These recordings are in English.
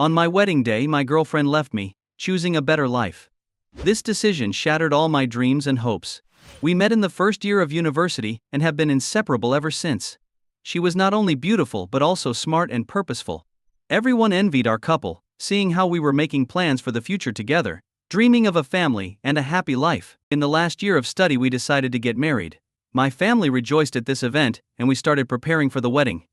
On my wedding day, my girlfriend left me, choosing a better life. This decision shattered all my dreams and hopes. We met in the first year of university and have been inseparable ever since. She was not only beautiful but also smart and purposeful. Everyone envied our couple, seeing how we were making plans for the future together, dreaming of a family and a happy life. In the last year of study, we decided to get married. My family rejoiced at this event, and we started preparing for the wedding.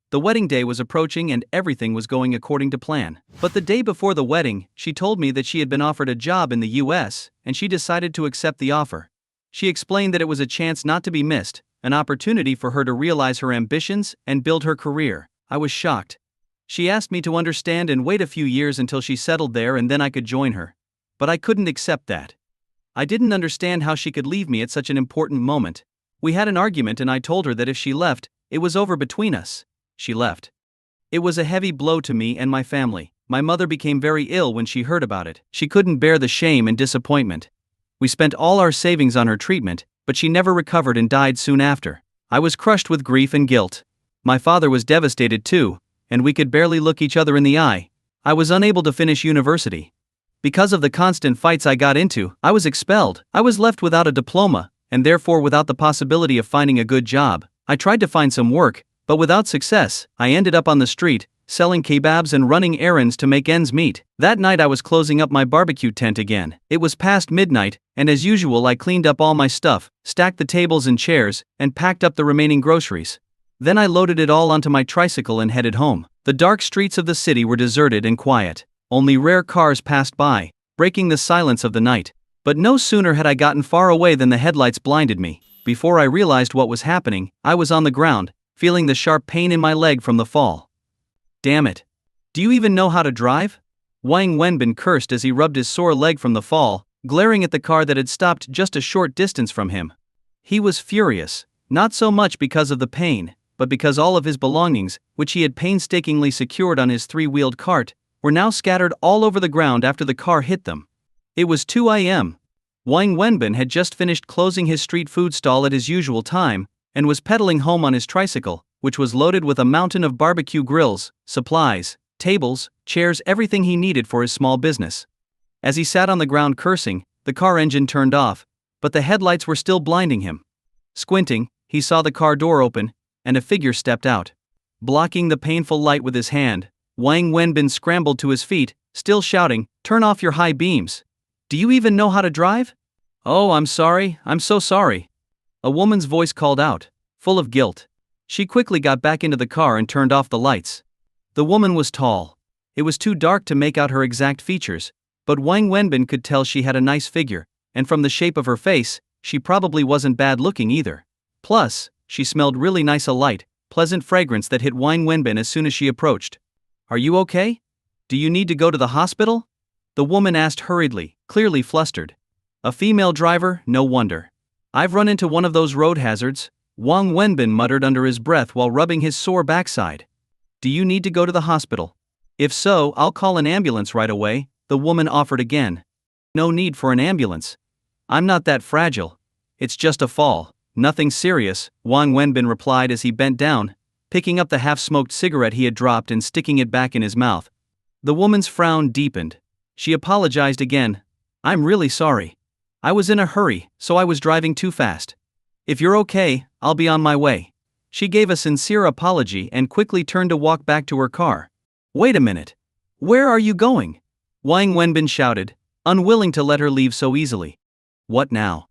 The wedding day was approaching and everything was going according to plan. But the day before the wedding, she told me that she had been offered a job in the US, and she decided to accept the offer. She explained that it was a chance not to be missed, an opportunity for her to realize her ambitions and build her career. I was shocked. She asked me to understand and wait a few years until she settled there and then I could join her. But I couldn't accept that. I didn't understand how she could leave me at such an important moment. We had an argument and I told her that if she left, it was over between us. She left. It was a heavy blow to me and my family. My mother became very ill when she heard about it. She couldn't bear the shame and disappointment. We spent all our savings on her treatment, but she never recovered and died soon after. I was crushed with grief and guilt. My father was devastated too, and we could barely look each other in the eye. I was unable to finish university. Because of the constant fights I got into, I was expelled. I was left without a diploma, and therefore without the possibility of finding a good job. I tried to find some work, but without success. I ended up on the street, selling kebabs and running errands to make ends meet. That night I was closing up my barbecue tent again. It was past midnight, and as usual I cleaned up all my stuff, stacked the tables and chairs, and packed up the remaining groceries. Then I loaded it all onto my tricycle and headed home. The dark streets of the city were deserted and quiet. Only rare cars passed by, breaking the silence of the night. But no sooner had I gotten far away than the headlights blinded me. Before I realized what was happening, I was on the ground, feeling the sharp pain in my leg from the fall. Damn it. Do you even know how to drive? Wang Wenbin cursed as he rubbed his sore leg from the fall, glaring at the car that had stopped just a short distance from him. He was furious, not so much because of the pain, but because all of his belongings, which he had painstakingly secured on his three-wheeled cart, were now scattered all over the ground after the car hit them. It was 2 a.m. Wang Wenbin had just finished closing his street food stall at his usual time, and was pedaling home on his tricycle, which was loaded with a mountain of barbecue grills, supplies, tables, chairs, everything he needed for his small business. As he sat on the ground cursing, the car engine turned off, but the headlights were still blinding him. Squinting, he saw the car door open, and a figure stepped out. Blocking the painful light with his hand, Wang Wenbin scrambled to his feet, still shouting, "Turn off your high beams. Do you even know how to drive?" "Oh, I'm sorry, I'm so sorry." A woman's voice called out, full of guilt. She quickly got back into the car and turned off the lights. The woman was tall. It was too dark to make out her exact features, but Wang Wenbin could tell she had a nice figure, and from the shape of her face, she probably wasn't bad looking either. Plus, she smelled really nice, a light, pleasant fragrance that hit Wang Wenbin as soon as she approached. "Are you okay? Do you need to go to the hospital?" The woman asked hurriedly, clearly flustered. A female driver, no wonder. "I've run into one of those road hazards," Wang Wenbin muttered under his breath while rubbing his sore backside. "Do you need to go to the hospital?" "If so, I'll call an ambulance right away," the woman offered again. "No need for an ambulance. I'm not that fragile. It's just a fall, nothing serious," Wang Wenbin replied as he bent down, picking up the half-smoked cigarette he had dropped and sticking it back in his mouth. The woman's frown deepened. She apologized again. "I'm really sorry. I was in a hurry, so I was driving too fast. If you're okay, I'll be on my way." She gave a sincere apology and quickly turned to walk back to her car. "Wait a minute. Where are you going?" Wang Wenbin shouted, unwilling to let her leave so easily. "What now?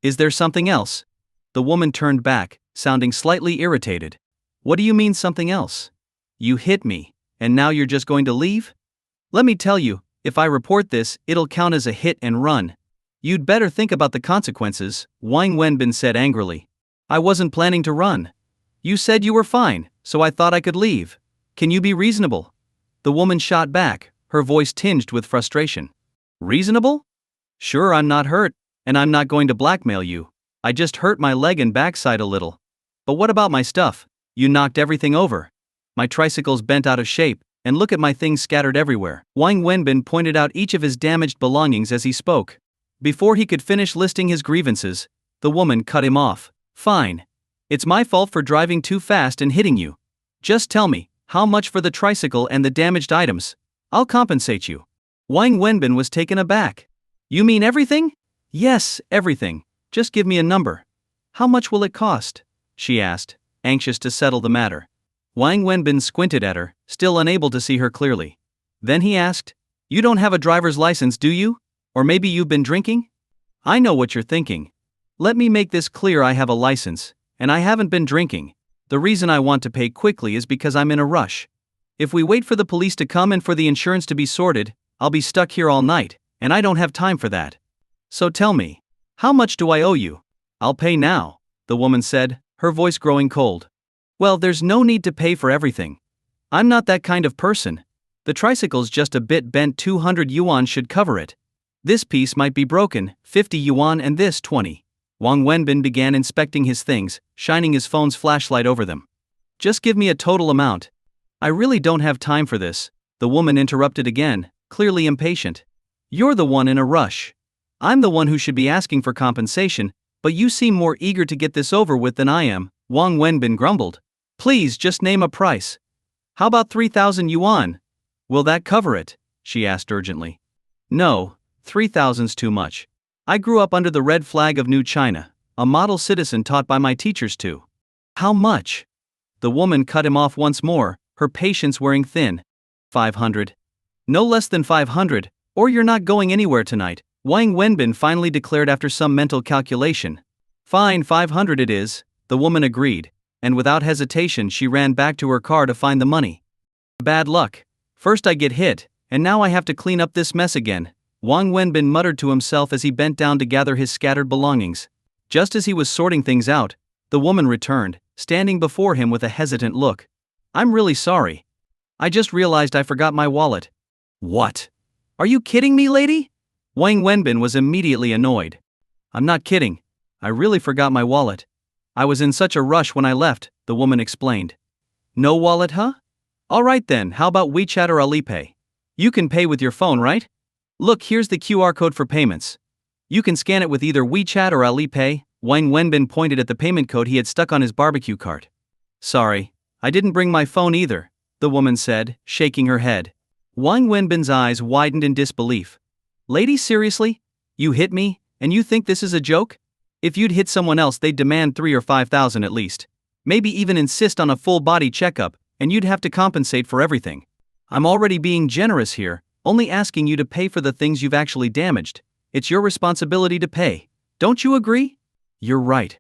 Is there something else?" The woman turned back, sounding slightly irritated. "What do you mean something else? You hit me, and now you're just going to leave? Let me tell you, if I report this, it'll count as a hit and run. You'd better think about the consequences," Wang Wenbin said angrily. "I wasn't planning to run. You said you were fine, so I thought I could leave. Can you be reasonable?" The woman shot back, her voice tinged with frustration. "Reasonable? Sure, I'm not hurt, and I'm not going to blackmail you. I just hurt my leg and backside a little. But what about my stuff? You knocked everything over. My tricycle's bent out of shape, and look at my things scattered everywhere." Wang Wenbin pointed out each of his damaged belongings as he spoke. Before he could finish listing his grievances, the woman cut him off. "Fine. It's my fault for driving too fast and hitting you. Just tell me, how much for the tricycle and the damaged items?" I'll compensate you. Wang Wenbin was taken aback. You mean everything? Yes, everything. Just give me a number. How much will it cost? She asked, anxious to settle the matter. Wang Wenbin squinted at her, still unable to see her clearly. Then he asked, You don't have a driver's license, do you? Or maybe you've been drinking? I know what you're thinking. Let me make this clear, I have a license, and I haven't been drinking. The reason I want to pay quickly is because I'm in a rush. If we wait for the police to come and for the insurance to be sorted, I'll be stuck here all night, and I don't have time for that. So tell me, how much do I owe you? I'll pay now, the woman said, her voice growing cold. Well, there's no need to pay for everything. I'm not that kind of person. The tricycle's just a bit bent, 200 yuan should cover it. This piece might be broken, 50 yuan, and this 20. Wang Wenbin began inspecting his things, shining his phone's flashlight over them. Just give me a total amount. I really don't have time for this, the woman interrupted again, clearly impatient. You're the one in a rush. I'm the one who should be asking for compensation, but you seem more eager to get this over with than I am, Wang Wenbin grumbled. Please just name a price. How about 3,000 yuan? Will that cover it? She asked urgently. No, 3,000's too much. I grew up under the red flag of New China, a model citizen taught by my teachers too. How much? The woman cut him off once more, her patience wearing thin. 500. No less than 500, or you're not going anywhere tonight, Wang Wenbin finally declared after some mental calculation. Fine, 500 it is, the woman agreed, and without hesitation she ran back to her car to find the money. Bad luck. First I get hit, and now I have to clean up this mess again, Wang Wenbin muttered to himself as he bent down to gather his scattered belongings. Just as he was sorting things out, the woman returned, standing before him with a hesitant look. I'm really sorry. I just realized I forgot my wallet. What? Are you kidding me, lady? Wang Wenbin was immediately annoyed. I'm not kidding. I really forgot my wallet. I was in such a rush when I left, the woman explained. No wallet, huh? All right then, how about WeChat or Alipay? You can pay with your phone, right? Look, here's the QR code for payments. You can scan it with either WeChat or Alipay. Wang Wenbin pointed at the payment code he had stuck on his barbecue cart. Sorry, I didn't bring my phone either, the woman said, shaking her head. Wang Wenbin's eyes widened in disbelief. Lady, seriously? You hit me, and you think this is a joke? If you'd hit someone else, they'd demand 3,000 or 5,000 at least. Maybe even insist on a full body checkup, and you'd have to compensate for everything. I'm already being generous here, only asking you to pay for the things you've actually damaged. It's your responsibility to pay. Don't you agree? You're right.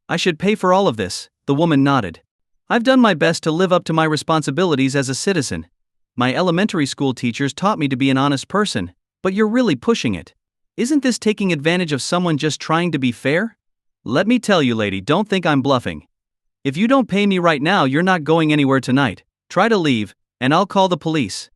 I should pay for all of this, the woman nodded. I've done my best to live up to my responsibilities as a citizen. My elementary school teachers taught me to be an honest person, but you're really pushing it. Isn't this taking advantage of someone just trying to be fair? Let me tell you, lady, don't think I'm bluffing. If you don't pay me right now, you're not going anywhere tonight. Try to leave, and I'll call the police.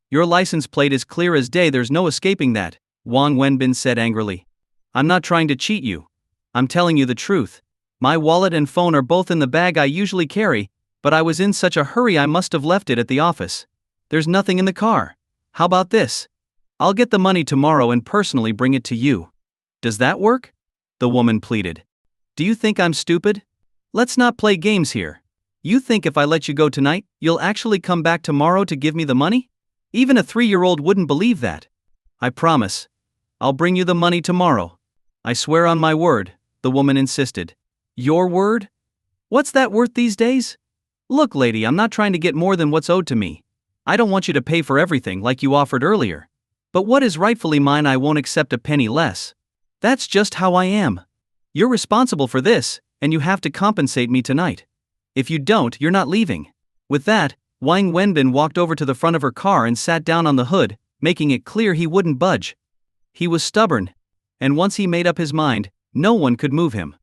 Your license plate is clear as day, there's no escaping that, Wang Wenbin said angrily. I'm not trying to cheat you. I'm telling you the truth. My wallet and phone are both in the bag I usually carry, but I was in such a hurry I must have left it at the office. There's nothing in the car. How about this? I'll get the money tomorrow and personally bring it to you. Does that work? The woman pleaded. Do you think I'm stupid? Let's not play games here. You think if I let you go tonight, you'll actually come back tomorrow to give me the money? Even a 3-year-old wouldn't believe that. I promise. I'll bring you the money tomorrow. I swear on my word, the woman insisted. Your word? What's that worth these days? Look, lady, I'm not trying to get more than what's owed to me. I don't want you to pay for everything like you offered earlier. But what is rightfully mine, I won't accept a penny less. That's just how I am. You're responsible for this, and you have to compensate me tonight. If you don't, you're not leaving. With that, Wang Wenbin walked over to the front of her car and sat down on the hood, making it clear he wouldn't budge. He was stubborn, and once he made up his mind, no one could move him.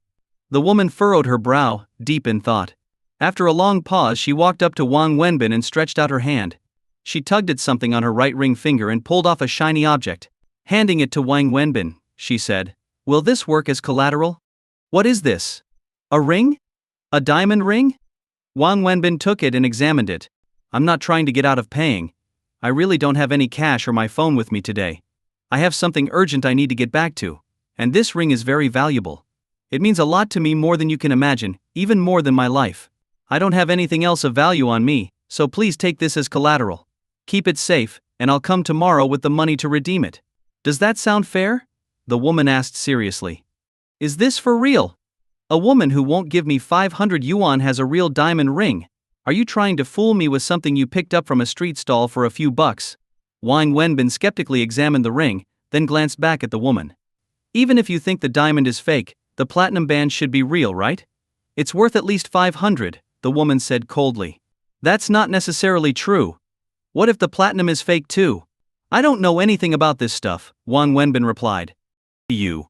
The woman furrowed her brow, deep in thought. After a long pause, she walked up to Wang Wenbin and stretched out her hand. She tugged at something on her right ring finger and pulled off a shiny object. Handing it to Wang Wenbin, she said, "Will this work as collateral?" "What is this? A ring? A diamond ring?" Wang Wenbin took it and examined it. "I'm not trying to get out of paying. I really don't have any cash or my phone with me today. I have something urgent I need to get back to, and this ring is very valuable. It means a lot to me, more than you can imagine, even more than my life. I don't have anything else of value on me, so please take this as collateral. Keep it safe, and I'll come tomorrow with the money to redeem it. Does that sound fair? The woman asked seriously. Is this for real? A woman who won't give me 500 yuan has a real diamond ring. Are you trying to fool me with something you picked up from a street stall for a few bucks? Wang Wenbin skeptically examined the ring, then glanced back at the woman. Even if you think the diamond is fake, the platinum band should be real, right? It's worth at least 500, the woman said coldly. That's not necessarily true. What if the platinum is fake too? I don't know anything about this stuff, Wang Wenbin replied. You.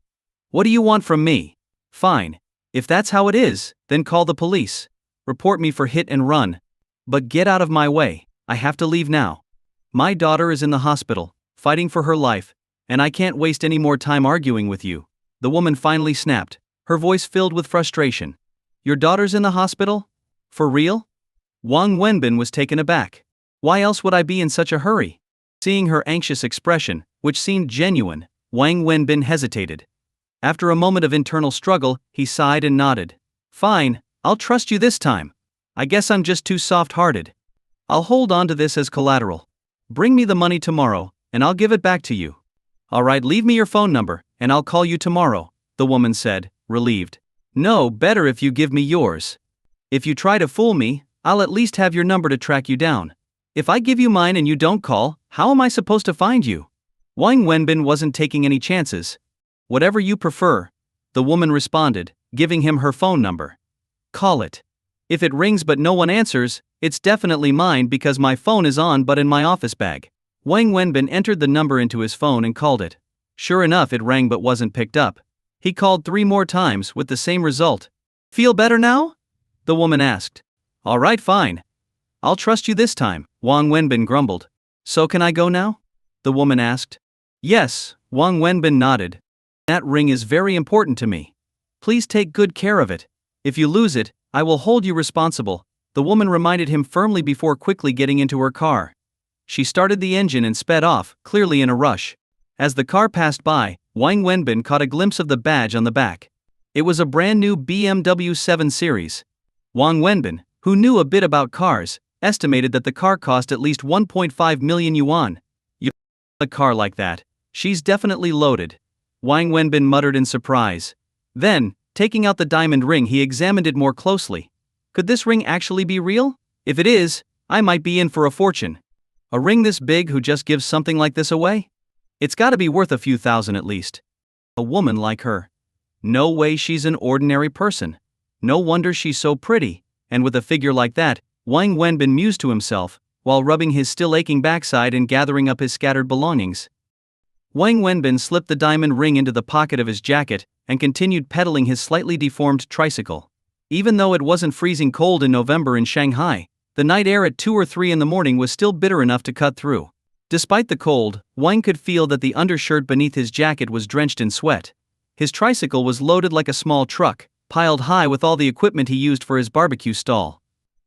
What do you want from me? Fine. If that's how it is, then call the police. Report me for hit and run. But get out of my way, I have to leave now. My daughter is in the hospital, fighting for her life, and I can't waste any more time arguing with you. The woman finally snapped, her voice filled with frustration. Your daughter's in the hospital? For real? Wang Wenbin was taken aback. Why else would I be in such a hurry? Seeing her anxious expression, which seemed genuine, Wang Wenbin hesitated. After a moment of internal struggle, he sighed and nodded. Fine, I'll trust you this time. I guess I'm just too soft-hearted. I'll hold on to this as collateral. Bring me the money tomorrow, and I'll give it back to you. Alright, leave me your phone number, and I'll call you tomorrow, the woman said, relieved. No, better if you give me yours. If you try to fool me, I'll at least have your number to track you down. If I give you mine and you don't call, how am I supposed to find you? Wang Wenbin wasn't taking any chances. Whatever you prefer, the woman responded, giving him her phone number. Call it. If it rings but no one answers, it's definitely mine because my phone is on but in my office bag. Wang Wenbin entered the number into his phone and called it. Sure enough, it rang but wasn't picked up. He called 3 more times with the same result. Feel better now? The woman asked. Alright, fine. I'll trust you this time, Wang Wenbin grumbled. So can I go now? The woman asked. Yes, Wang Wenbin nodded. That ring is very important to me. Please take good care of it. If you lose it, I will hold you responsible, the woman reminded him firmly before quickly getting into her car. She started the engine and sped off, clearly in a rush. As the car passed by, Wang Wenbin caught a glimpse of the badge on the back. It was a brand new BMW 7 Series. Wang Wenbin, who knew a bit about cars, estimated that the car cost at least 1.5 million yuan. A car like that. She's definitely loaded. Wang Wenbin muttered in surprise. Then, taking out the diamond ring, he examined it more closely. Could this ring actually be real? If it is, I might be in for a fortune. A ring this big who just gives something like this away? It's gotta be worth a few thousand at least. A woman like her. No way she's an ordinary person. No wonder she's so pretty, and with a figure like that, Wang Wenbin mused to himself, while rubbing his still aching backside and gathering up his scattered belongings. Wang Wenbin slipped the diamond ring into the pocket of his jacket and continued pedaling his slightly deformed tricycle. Even though it wasn't freezing cold in November in Shanghai, the night air at 2 or 3 in the morning was still bitter enough to cut through. Despite the cold, Wang could feel that the undershirt beneath his jacket was drenched in sweat. His tricycle was loaded like a small truck, piled high with all the equipment he used for his barbecue stall.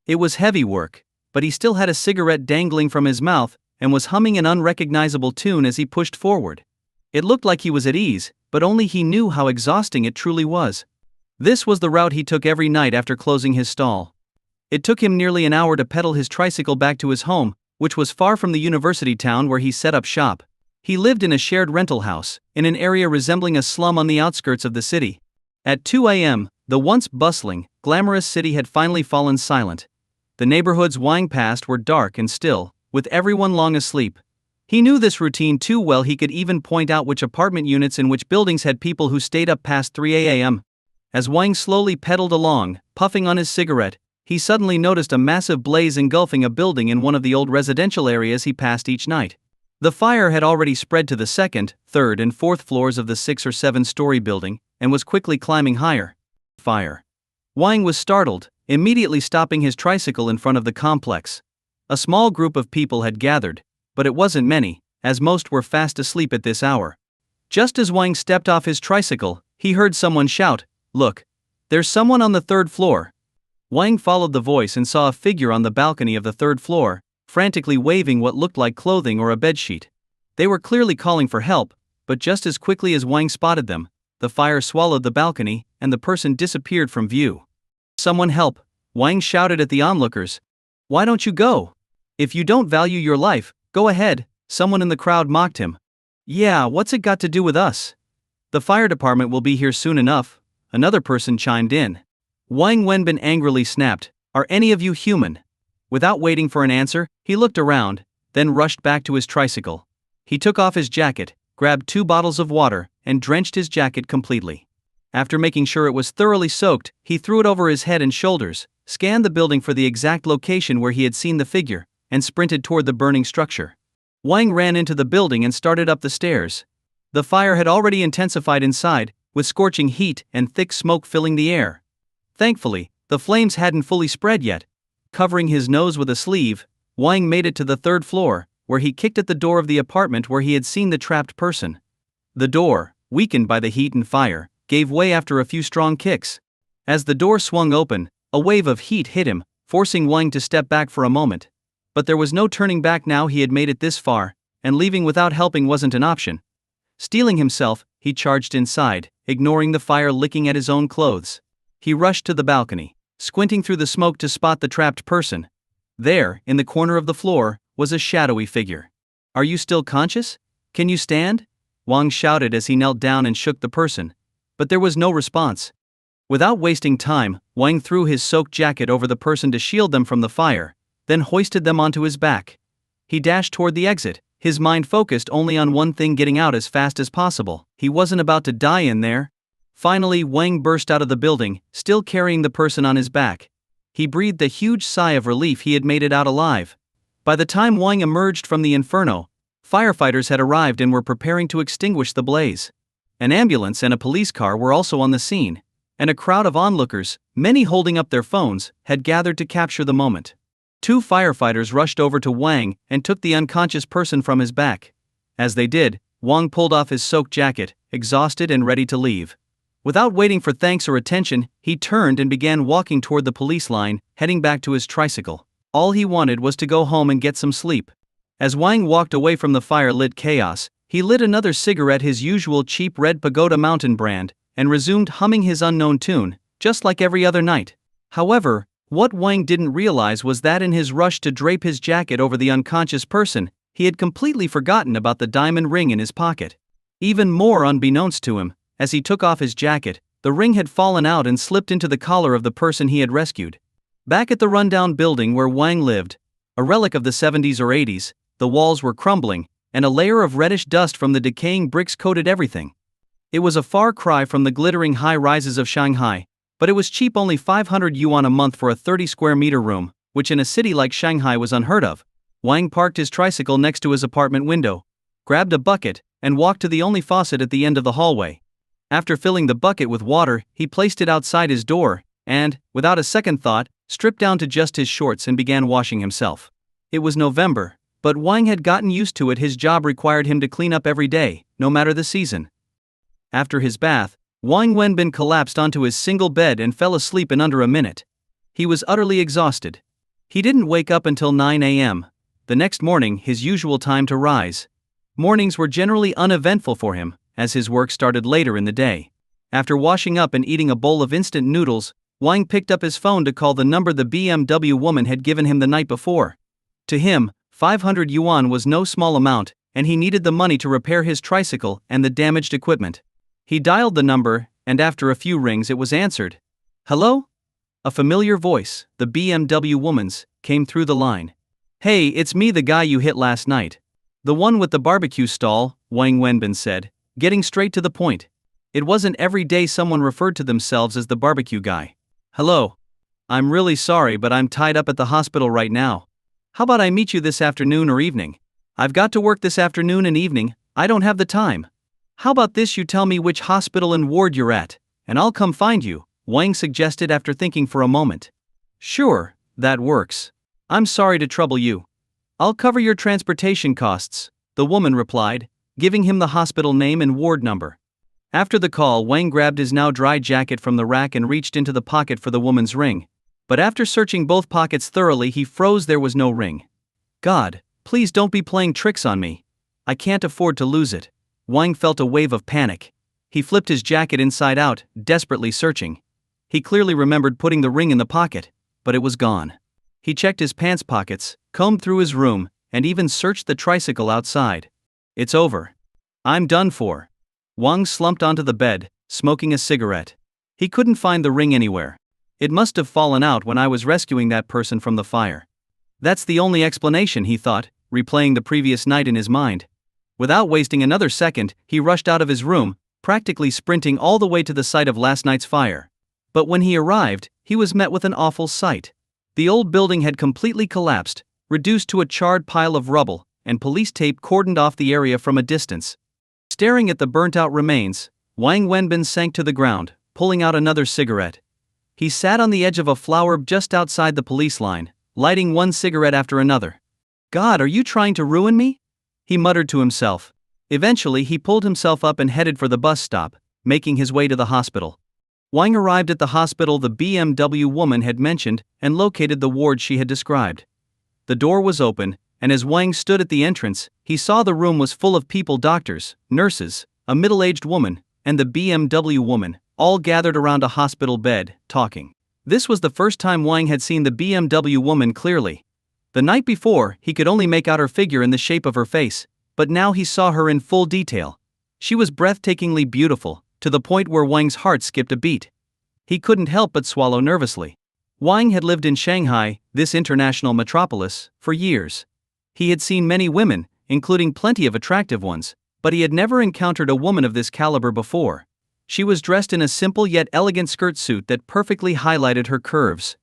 It was heavy work, but he still had a cigarette dangling from his mouth and was humming an unrecognizable tune as he pushed forward. It looked like he was at ease, but only he knew how exhausting it truly was. This was the route he took every night after closing his stall. It took him nearly an hour to pedal his tricycle back to his home, which was far from the university town where he set up shop. He lived in a shared rental house, in an area resembling a slum on the outskirts of the city. At 2 a.m., the once bustling, glamorous city had finally fallen silent. The neighborhoods Wang passed were dark and still, with everyone long asleep. He knew this routine too well he could even point out which apartment units in which buildings had people who stayed up past 3 a.m. As Wang slowly pedaled along, puffing on his cigarette, he suddenly noticed a massive blaze engulfing a building in one of the old residential areas he passed each night. The fire had already spread to the 2nd, 3rd and 4th floors of the 6 or 7-story building, and was quickly climbing higher. Fire. Wang was startled, immediately stopping his tricycle in front of the complex. A small group of people had gathered, but it wasn't many, as most were fast asleep at this hour. Just as Wang stepped off his tricycle, he heard someone shout, "Look! There's someone on the 3rd floor." Wang followed the voice and saw a figure on the balcony of the 3rd floor, frantically waving what looked like clothing or a bedsheet. They were clearly calling for help, but just as quickly as Wang spotted them, the fire swallowed the balcony, and the person disappeared from view. "Someone help!" Wang shouted at the onlookers. "Why don't you go? If you don't value your life, go ahead, Someone in the crowd mocked him. "Yeah, what's it got to do with us? The fire department will be here soon enough," another person chimed in. Wang Wenbin angrily snapped, "Are any of you human?" Without waiting for an answer, he looked around, then rushed back to his tricycle. He took off his jacket, grabbed 2 bottles of water, and drenched his jacket completely. After making sure it was thoroughly soaked, he threw it over his head and shoulders, scanned the building for the exact location where he had seen the figure, and sprinted toward the burning structure. Wang ran into the building and started up the stairs. The fire had already intensified inside, with scorching heat and thick smoke filling the air. Thankfully, the flames hadn't fully spread yet. Covering his nose with a sleeve, Wang made it to the 3rd floor, where he kicked at the door of the apartment where he had seen the trapped person. The door, weakened by the heat and fire, gave way after a few strong kicks. As the door swung open, a wave of heat hit him, forcing Wang to step back for a moment. But there was no turning back now he had made it this far, and leaving without helping wasn't an option. Steeling himself, he charged inside, ignoring the fire licking at his own clothes. He rushed to the balcony, squinting through the smoke to spot the trapped person. There, in the corner of the floor, was a shadowy figure. "Are you still conscious? Can you stand?" Wang shouted as he knelt down and shook the person. But there was no response. Without wasting time, Wang threw his soaked jacket over the person to shield them from the fire, then hoisted them onto his back. He dashed toward the exit, his mind focused only on one thing: getting out as fast as possible. He wasn't about to die in there. Finally, Wang burst out of the building, still carrying the person on his back. He breathed a huge sigh of relief he had made it out alive. By the time Wang emerged from the inferno, firefighters had arrived and were preparing to extinguish the blaze. An ambulance and a police car were also on the scene, and a crowd of onlookers, many holding up their phones, had gathered to capture the moment. 2 firefighters rushed over to Wang and took the unconscious person from his back. As they did, Wang pulled off his soaked jacket, exhausted and ready to leave. Without waiting for thanks or attention, he turned and began walking toward the police line, heading back to his tricycle. All he wanted was to go home and get some sleep. As Wang walked away from the fire-lit chaos, he lit another cigarette, his usual cheap red Pagoda Mountain brand, and resumed humming his unknown tune, just like every other night. However, what Wang didn't realize was that in his rush to drape his jacket over the unconscious person, he had completely forgotten about the diamond ring in his pocket. Even more unbeknownst to him, as he took off his jacket, the ring had fallen out and slipped into the collar of the person he had rescued. Back at the rundown building where Wang lived, a relic of the 70s or 80s, the walls were crumbling, and a layer of reddish dust from the decaying bricks coated everything. It was a far cry from the glittering high-rises of Shanghai, but it was cheap, only 500 yuan a month for a 30-square-meter room, which in a city like Shanghai was unheard of. Wang parked his tricycle next to his apartment window, grabbed a bucket, and walked to the only faucet at the end of the hallway. After filling the bucket with water, he placed it outside his door, and, without a second thought, stripped down to just his shorts and began washing himself. It was November, but Wang had gotten used to it. His job required him to clean up every day, no matter the season. After his bath, Wang Wenbin collapsed onto his single bed and fell asleep in under a minute. He was utterly exhausted. He didn't wake up until 9 a.m., the next morning, his usual time to rise. Mornings were generally uneventful for him, as his work started later in the day. After washing up and eating a bowl of instant noodles, Wang picked up his phone to call the number the BMW woman had given him the night before. To him, 500 yuan was no small amount, and he needed the money to repair his tricycle and the damaged equipment. He dialed the number, and after a few rings it was answered. "Hello?" A familiar voice, the BMW woman's, came through the line. "Hey, it's me, the guy you hit last night. The one with the barbecue stall," Wang Wenbin said, getting straight to the point. It wasn't every day someone referred to themselves as the barbecue guy. "Hello. I'm really sorry, but I'm tied up at the hospital right now. How about I meet you this afternoon or evening? I've got to work this afternoon and evening, I don't have the time. How about this, you tell me which hospital and ward you're at, and I'll come find you," Wang suggested after thinking for a moment. "Sure, that works. I'm sorry to trouble you. I'll cover your transportation costs," the woman replied, giving him the hospital name and ward number. After the call, Wang grabbed his now dry jacket from the rack and reached into the pocket for the woman's ring. But after searching both pockets thoroughly, he froze. There was no ring. "God, please don't be playing tricks on me. I can't afford to lose it." Wang felt a wave of panic. He flipped his jacket inside out, desperately searching. He clearly remembered putting the ring in the pocket, but it was gone. He checked his pants pockets, combed through his room, and even searched the tricycle outside. It's over. I'm done for. Wang slumped onto the bed, smoking a cigarette. He couldn't find the ring anywhere. It must have fallen out when I was rescuing that person from the fire. That's the only explanation, he thought, replaying the previous night in his mind. Without wasting another second, he rushed out of his room, practically sprinting all the way to the site of last night's fire. But when he arrived, he was met with an awful sight. The old building had completely collapsed, reduced to a charred pile of rubble, and police tape cordoned off the area from a distance. Staring at the burnt-out remains, Wang Wenbin sank to the ground, pulling out another cigarette. He sat on the edge of a flower just outside the police line, lighting one cigarette after another. God, are you trying to ruin me? He muttered to himself. Eventually he pulled himself up and headed for the bus stop, making his way to the hospital. Wang arrived at the hospital the BMW woman had mentioned and located the ward she had described. The door was open, and as Wang stood at the entrance, he saw the room was full of people, doctors, nurses, a middle-aged woman, and the BMW woman, all gathered around a hospital bed, talking. This was the first time Wang had seen the BMW woman clearly. The night before, he could only make out her figure and the shape of her face, but now he saw her in full detail. She was breathtakingly beautiful, to the point where Wang's heart skipped a beat. He couldn't help but swallow nervously. Wang had lived in Shanghai, this international metropolis, for years. He had seen many women, including plenty of attractive ones, but he had never encountered a woman of this caliber before. She was dressed in a simple yet elegant skirt suit that perfectly highlighted her curves.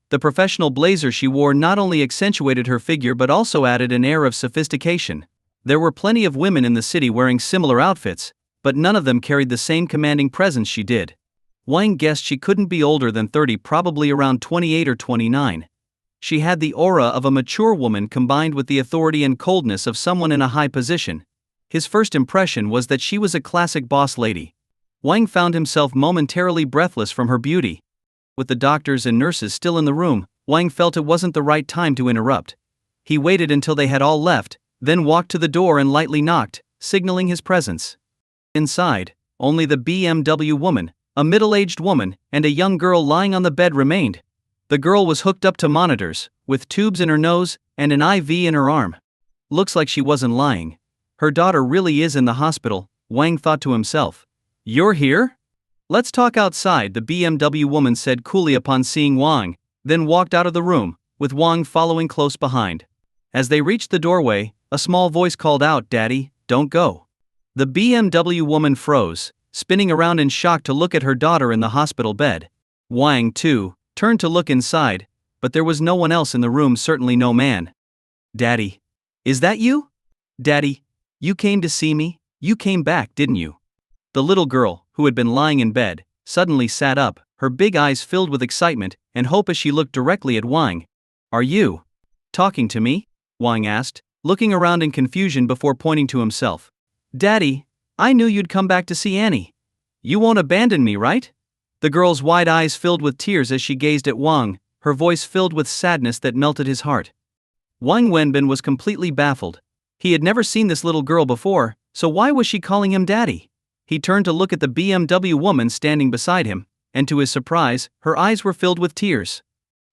The professional blazer she wore not only accentuated her figure but also added an air of sophistication. There were plenty of women in the city wearing similar outfits, but none of them carried the same commanding presence she did. Wang guessed she couldn't be older than 30, probably around 28 or 29. She had the aura of a mature woman combined with the authority and coldness of someone in a high position. His first impression was that she was a classic boss lady. Wang found himself momentarily breathless from her beauty. With the doctors and nurses still in the room, Wang felt it wasn't the right time to interrupt. He waited until they had all left, then walked to the door and lightly knocked, signaling his presence. Inside, only the BMW woman, a middle-aged woman, and a young girl lying on the bed remained. The girl was hooked up to monitors, with tubes in her nose and an IV in her arm. Looks like she wasn't lying. Her daughter really is in the hospital, Wang thought to himself. You're here? Let's talk outside, the BMW woman said coolly upon seeing Wang, then walked out of the room, with Wang following close behind. As they reached the doorway, a small voice called out, "Daddy, don't go." The BMW woman froze, spinning around in shock to look at her daughter in the hospital bed. Wang, too, turned to look inside, but there was no one else in the room, certainly no man. "Daddy. Is that you? Daddy, you came to see me? You came back, didn't you?" The little girl, who had been lying in bed, suddenly sat up, her big eyes filled with excitement and hope as she looked directly at Wang. "Are you talking to me?" Wang asked, looking around in confusion before pointing to himself. "Daddy, I knew you'd come back to see Annie. You won't abandon me, right?" The girl's wide eyes filled with tears as she gazed at Wang, her voice filled with sadness that melted his heart. Wang Wenbin was completely baffled. He had never seen this little girl before, so why was she calling him daddy? He turned to look at the BMW woman standing beside him, and to his surprise, her eyes were filled with tears.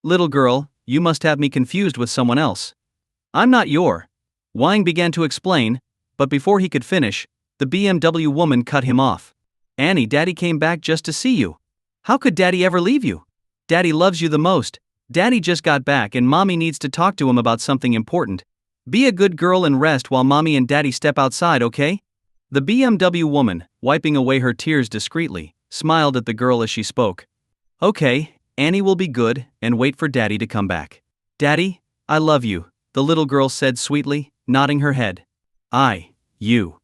"Little girl, you must have me confused with someone else. I'm not your..." Wang began to explain, but before he could finish, the BMW woman cut him off. "Annie, Daddy came back just to see you. How could Daddy ever leave you? Daddy loves you the most. Daddy just got back and Mommy needs to talk to him about something important. Be a good girl and rest while Mommy and Daddy step outside, okay?" The BMW woman, wiping away her tears discreetly, smiled at the girl as she spoke. "Okay, Annie will be good and wait for Daddy to come back." "Daddy, I love you," the little girl said sweetly, nodding her head. You.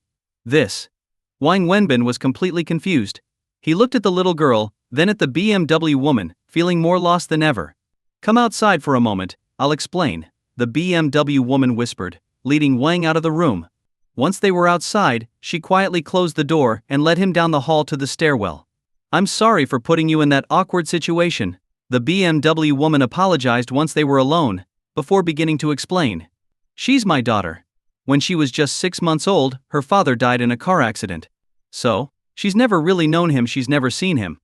This." Wang Wenbin was completely confused. He looked at the little girl, then at the BMW woman, feeling more lost than ever. "Come outside for a moment, I'll explain," the BMW woman whispered, leading Wang out of the room. Once they were outside, she quietly closed the door and led him down the hall to the stairwell. "I'm sorry for putting you in that awkward situation," the BMW woman apologized once they were alone, before beginning to explain. "She's my daughter. When she was just 6 months old, her father died in a car accident. So, she's never really known him, she's never seen him.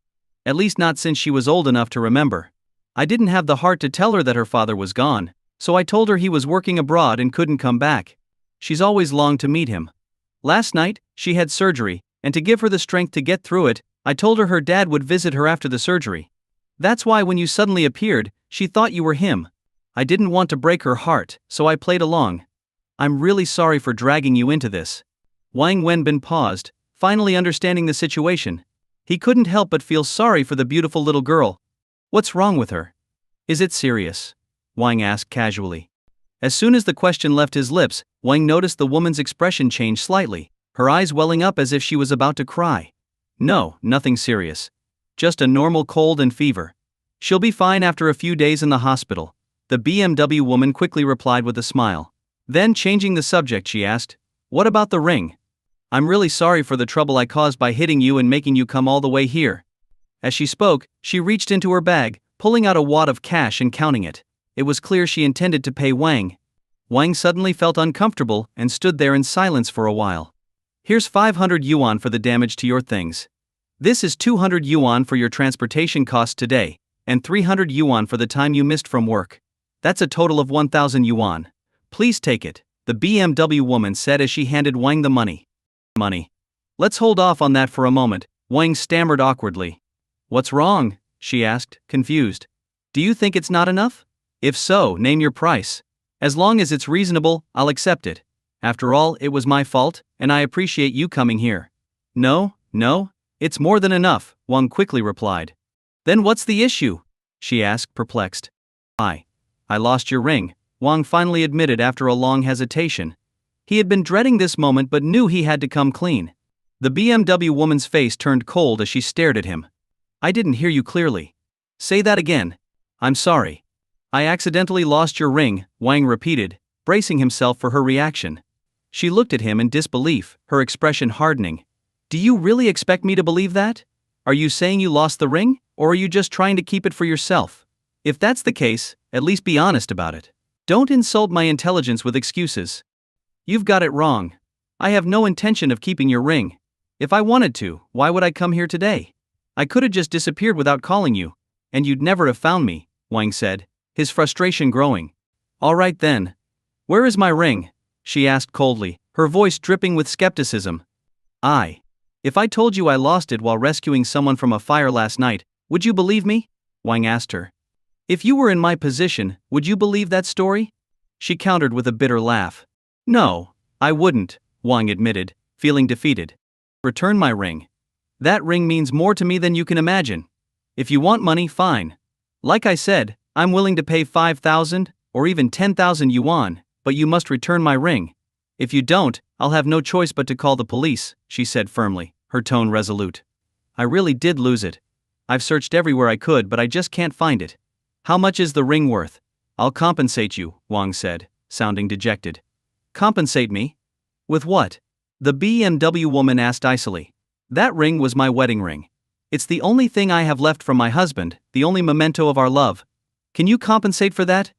At least not since she was old enough to remember. I didn't have the heart to tell her that her father was gone. So I told her he was working abroad and couldn't come back. She's always longed to meet him. Last night, she had surgery, and to give her the strength to get through it, I told her dad would visit her after the surgery. That's why when you suddenly appeared, she thought you were him. I didn't want to break her heart, so I played along. I'm really sorry for dragging you into this. Wang Wenbin paused, finally understanding the situation. He couldn't help but feel sorry for the beautiful little girl. What's wrong with her? Is it serious? Wang asked casually. As soon as the question left his lips, Wang noticed the woman's expression change slightly, her eyes welling up as if she was about to cry. No, nothing serious. Just a normal cold and fever. She'll be fine after a few days in the hospital, the BMW woman quickly replied with a smile. Then, changing the subject, she asked, "What about the ring? I'm really sorry for the trouble I caused by hitting you and making you come all the way here." As she spoke, she reached into her bag, pulling out a wad of cash and counting it. It was clear she intended to pay Wang. Wang suddenly felt uncomfortable and stood there in silence for a while. "Here's 500 yuan for the damage to your things. This is 200 yuan for your transportation costs today, and 300 yuan for the time you missed from work. That's a total of 1,000 yuan. Please take it," the BMW woman said as she handed Wang the money. "Money. Let's hold off on that for a moment," Wang stammered awkwardly. "What's wrong?" she asked, confused. "Do you think it's not enough? If so, name your price. As long as it's reasonable, I'll accept it. After all, it was my fault, and I appreciate you coming here." No, it's more than enough," Wang quickly replied. "Then what's the issue?" she asked, perplexed. I lost your ring," Wang finally admitted after a long hesitation. He had been dreading this moment but knew he had to come clean. The BMW woman's face turned cold as she stared at him. "I didn't hear you clearly. Say that again." "I'm sorry. I accidentally lost your ring," Wang repeated, bracing himself for her reaction. She looked at him in disbelief, her expression hardening. "Do you really expect me to believe that? Are you saying you lost the ring, or are you just trying to keep it for yourself? If that's the case, at least be honest about it. Don't insult my intelligence with excuses." "You've got it wrong. I have no intention of keeping your ring. If I wanted to, why would I come here today? I could have just disappeared without calling you, and you'd never have found me," Wang said, his frustration growing. "All right then. Where is my ring?" she asked coldly, her voice dripping with skepticism. If I told you I lost it while rescuing someone from a fire last night, would you believe me?" Wang asked her. "If you were in my position, would you believe that story?" She countered with a bitter laugh. "No, I wouldn't," Wang admitted, feeling defeated. "Return my ring. That ring means more to me than you can imagine. If you want money, fine. Like I said, I'm willing to pay 5,000 or even 10,000 yuan, but you must return my ring. If you don't, I'll have no choice but to call the police," she said firmly, her tone resolute. "I really did lose it. I've searched everywhere I could but I just can't find it. How much is the ring worth?" "I'll compensate you," Wang said, sounding dejected. "Compensate me? With what?" the BMW woman asked icily. "That ring was my wedding ring. It's the only thing I have left from my husband, the only memento of our love. Can you compensate for that?"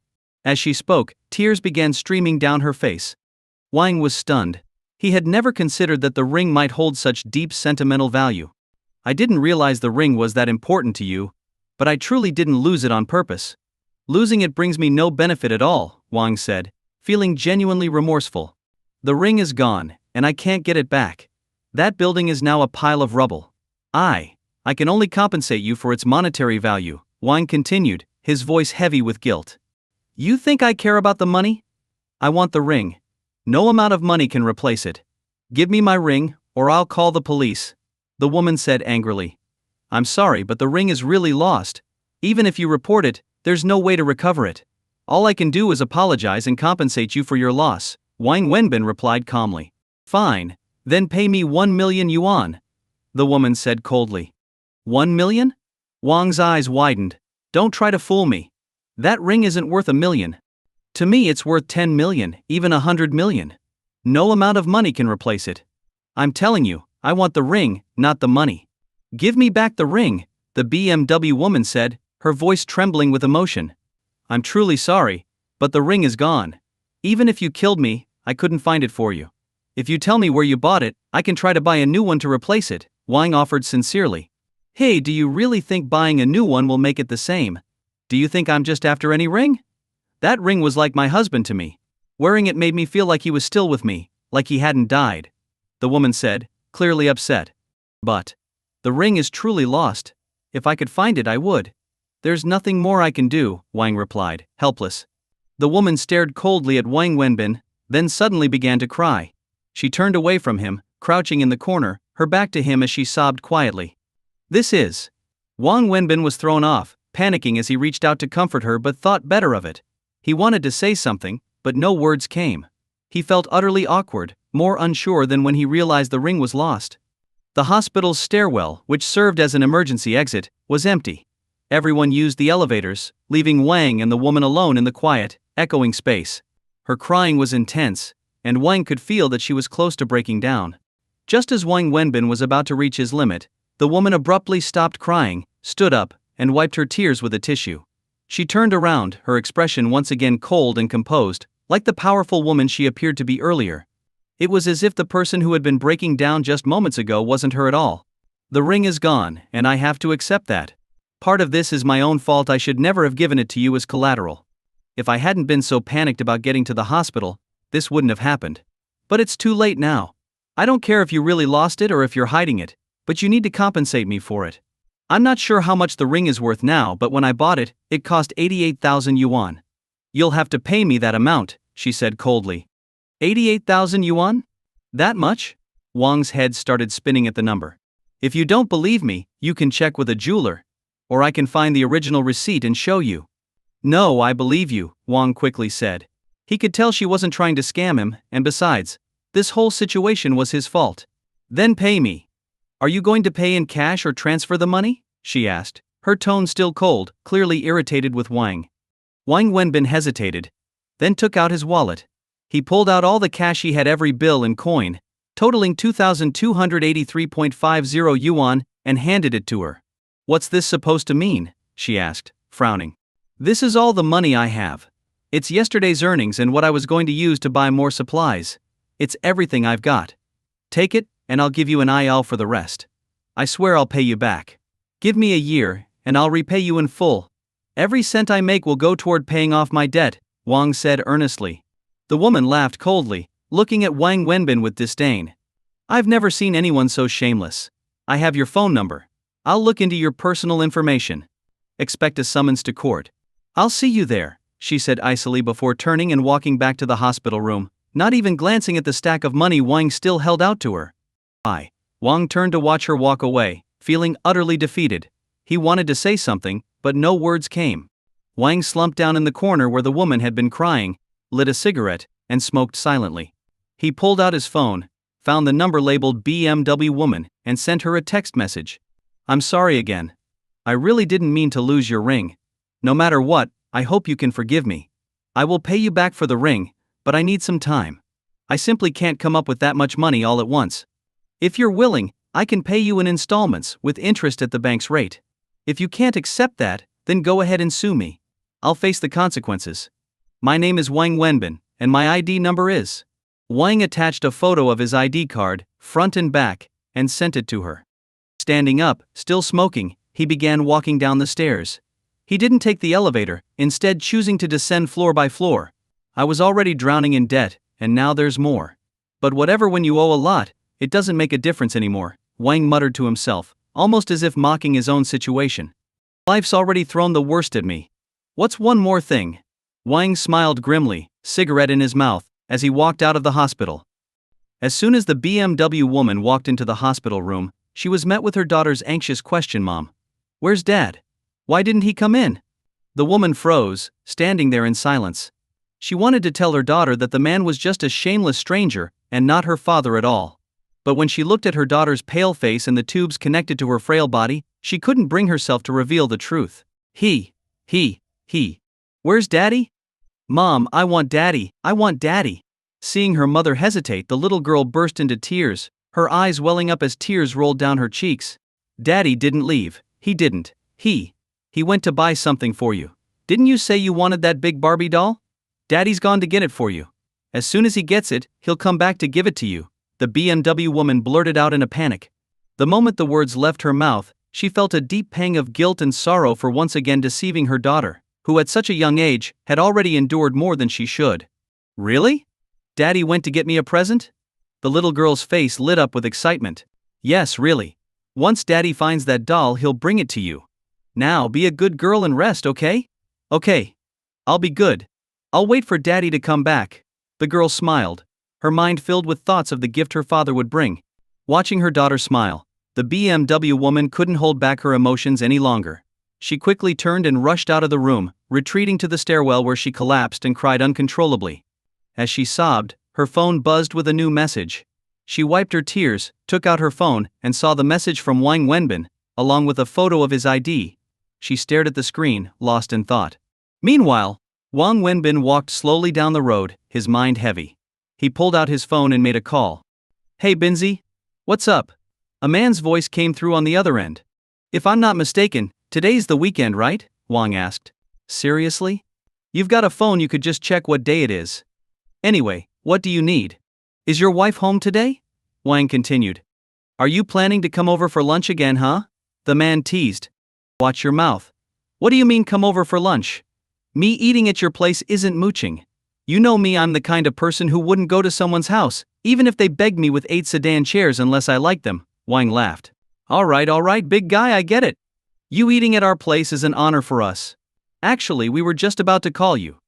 As she spoke, tears began streaming down her face. Wang was stunned. He had never considered that the ring might hold such deep sentimental value. "I didn't realize the ring was that important to you, but I truly didn't lose it on purpose. Losing it brings me no benefit at all," Wang said, feeling genuinely remorseful. "The ring is gone, and I can't get it back. That building is now a pile of rubble. I can only compensate you for its monetary value," Wang continued, his voice heavy with guilt. "You think I care about the money? I want the ring. No amount of money can replace it. Give me my ring, or I'll call the police," the woman said angrily. "I'm sorry, but the ring is really lost. Even if you report it, there's no way to recover it. All I can do is apologize and compensate you for your loss," Wang Wenbin replied calmly. "Fine, then pay me 1 million yuan," the woman said coldly. 1 million? Wang's eyes widened. "Don't try to fool me. That ring isn't worth 1 million. To me it's worth 10 million, even 100 million. No amount of money can replace it. I'm telling you, I want the ring, not the money." "Give me back the ring," the BMW woman said, her voice trembling with emotion. "I'm truly sorry, but the ring is gone. Even if you killed me, I couldn't find it for you. If you tell me where you bought it, I can try to buy a new one to replace it," Wang offered sincerely. "Hey, do you really think buying a new one will make it the same? Do you think I'm just after any ring?" That ring was like my husband to me. Wearing it made me feel like he was still with me, like he hadn't died. The woman said, clearly upset. But the ring is truly lost. If I could find it, I would. There's nothing more I can do, Wang replied, helpless. The woman stared coldly at Wang Wenbin, then suddenly began to cry. She turned away from him, crouching in the corner, her back to him as she sobbed quietly. This is. Wang Wenbin was thrown off, panicking as he reached out to comfort her but thought better of it. He wanted to say something, but no words came. He felt utterly awkward, more unsure than when he realized the ring was lost. The hospital's stairwell, which served as an emergency exit, was empty. Everyone used the elevators, leaving Wang and the woman alone in the quiet, echoing space. Her crying was intense, and Wang could feel that she was close to breaking down. Just as Wang Wenbin was about to reach his limit, the woman abruptly stopped crying, stood up, and wiped her tears with a tissue. She turned around, her expression once again cold and composed, like the powerful woman she appeared to be earlier. It was as if the person who had been breaking down just moments ago wasn't her at all. The ring is gone, and I have to accept that. Part of this is my own fault. I should never have given it to you as collateral. If I hadn't been so panicked about getting to the hospital, this wouldn't have happened. But it's too late now. I don't care if you really lost it or if you're hiding it, but you need to compensate me for it. I'm not sure how much the ring is worth now, but when I bought it, it cost 88,000 yuan. You'll have to pay me that amount, she said coldly. 88,000 yuan? That much? Wang's head started spinning at the number. If you don't believe me, you can check with a jeweler. Or I can find the original receipt and show you. No, I believe you, Wang quickly said. He could tell she wasn't trying to scam him, and besides, this whole situation was his fault. Then pay me. Are you going to pay in cash or transfer the money? She asked, her tone still cold, clearly irritated with Wang. Wang Wenbin hesitated, then took out his wallet. He pulled out all the cash he had, every bill and coin, totaling 2,283.50 yuan, and handed it to her. What's this supposed to mean? She asked, frowning. This is all the money I have. It's yesterday's earnings and what I was going to use to buy more supplies. It's everything I've got. Take it, and I'll give you an IL for the rest. I swear I'll pay you back. Give me a year, and I'll repay you in full. Every cent I make will go toward paying off my debt, Wang said earnestly. The woman laughed coldly, looking at Wang Wenbin with disdain. I've never seen anyone so shameless. I have your phone number. I'll look into your personal information. Expect a summons to court. I'll see you there, she said icily before turning and walking back to the hospital room, not even glancing at the stack of money Wang still held out to her. Wang turned to watch her walk away, feeling utterly defeated. He wanted to say something, but no words came. Wang slumped down in the corner where the woman had been crying, lit a cigarette, and smoked silently. He pulled out his phone, found the number labeled BMW woman, and sent her a text message. I'm sorry again. I really didn't mean to lose your ring. No matter what, I hope you can forgive me. I will pay you back for the ring, but I need some time. I simply can't come up with that much money all at once. If you're willing, I can pay you in installments with interest at the bank's rate. If you can't accept that, then go ahead and sue me. I'll face the consequences. My name is Wang Wenbin, and my ID number is. Wang attached a photo of his ID card, front and back, and sent it to her. Standing up, still smoking, he began walking down the stairs. He didn't take the elevator, instead choosing to descend floor by floor. I was already drowning in debt, and now there's more. But whatever, when you owe a lot, it doesn't make a difference anymore, Wang muttered to himself, almost as if mocking his own situation. Life's already thrown the worst at me. What's one more thing? Wang smiled grimly, cigarette in his mouth, as he walked out of the hospital. As soon as the BMW woman walked into the hospital room, she was met with her daughter's anxious question. Mom, where's Dad? Why didn't he come in? The woman froze, standing there in silence. She wanted to tell her daughter that the man was just a shameless stranger, and not her father at all. But when she looked at her daughter's pale face and the tubes connected to her frail body, she couldn't bring herself to reveal the truth. He. Where's Daddy? Mom, I want Daddy. Seeing her mother hesitate, the little girl burst into tears, her eyes welling up as tears rolled down her cheeks. Daddy didn't leave. He didn't. He went to buy something for you. Didn't you say you wanted that big Barbie doll? Daddy's gone to get it for you. As soon as he gets it, he'll come back to give it to you, the BMW woman blurted out in a panic. The moment the words left her mouth, she felt a deep pang of guilt and sorrow for once again deceiving her daughter. who at such a young age had already endured more than she should. Really? Daddy went to get me a present? The little girl's face lit up with excitement. Yes, really. Once Daddy finds that doll, he'll bring it to you. Now be a good girl and rest, okay? Okay. I'll be good. I'll wait for Daddy to come back. The girl smiled, her mind filled with thoughts of the gift her father would bring. Watching her daughter smile, the BMW woman couldn't hold back her emotions any longer. She quickly turned and rushed out of the room, retreating to the stairwell where she collapsed and cried uncontrollably. As she sobbed, her phone buzzed with a new message. She wiped her tears, took out her phone, and saw the message from Wang Wenbin, along with a photo of his ID. She stared at the screen, lost in thought. Meanwhile, Wang Wenbin walked slowly down the road, his mind heavy. He pulled out his phone and made a call. Hey Binzi. What's up? A man's voice came through on the other end. If I'm not mistaken, today's the weekend, right? Wang asked. Seriously? You've got a phone, you could just check what day it is. Anyway, what do you need? Is your wife home today? Wang continued. Are you planning to come over for lunch again, huh? The man teased. Watch your mouth. What do you mean come over for lunch? Me eating at your place isn't mooching. You know me, I'm the kind of person who wouldn't go to someone's house, even if they begged me with 8 sedan chairs unless I liked them. Wang laughed. Alright, big guy, I get it. You eating at our place is an honor for us. Actually, we were just about to call you.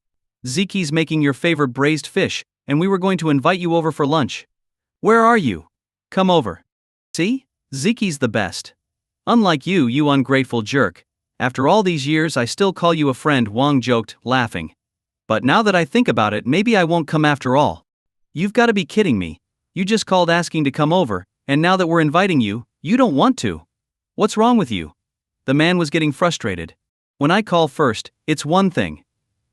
Ziki's making your favorite braised fish, and we were going to invite you over for lunch. Where are you? Come over. See? Ziki's the best. Unlike you, you ungrateful jerk. After all these years, I still call you a friend, Wang joked, laughing. But now that I think about it, maybe I won't come after all. You've got to be kidding me. You just called asking to come over, and now that we're inviting you, you don't want to. What's wrong with you? The man was getting frustrated. When I call first, it's one thing.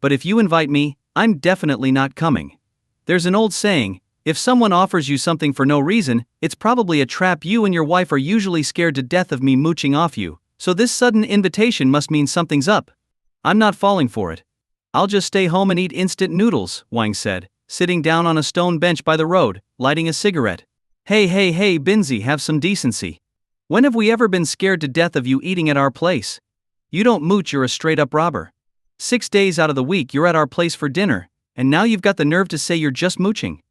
But if you invite me, I'm definitely not coming. There's an old saying, if someone offers you something for no reason, it's probably a trap. You and your wife are usually scared to death of me mooching off you, so this sudden invitation must mean something's up. I'm not falling for it. I'll just stay home and eat instant noodles, Wang said, sitting down on a stone bench by the road, lighting a cigarette. Hey, Binzi, have some decency. When have we ever been scared to death of you eating at our place? You don't mooch, you're a straight-up robber. 6 days out of the week you're at our place for dinner, and now you've got the nerve to say you're just mooching.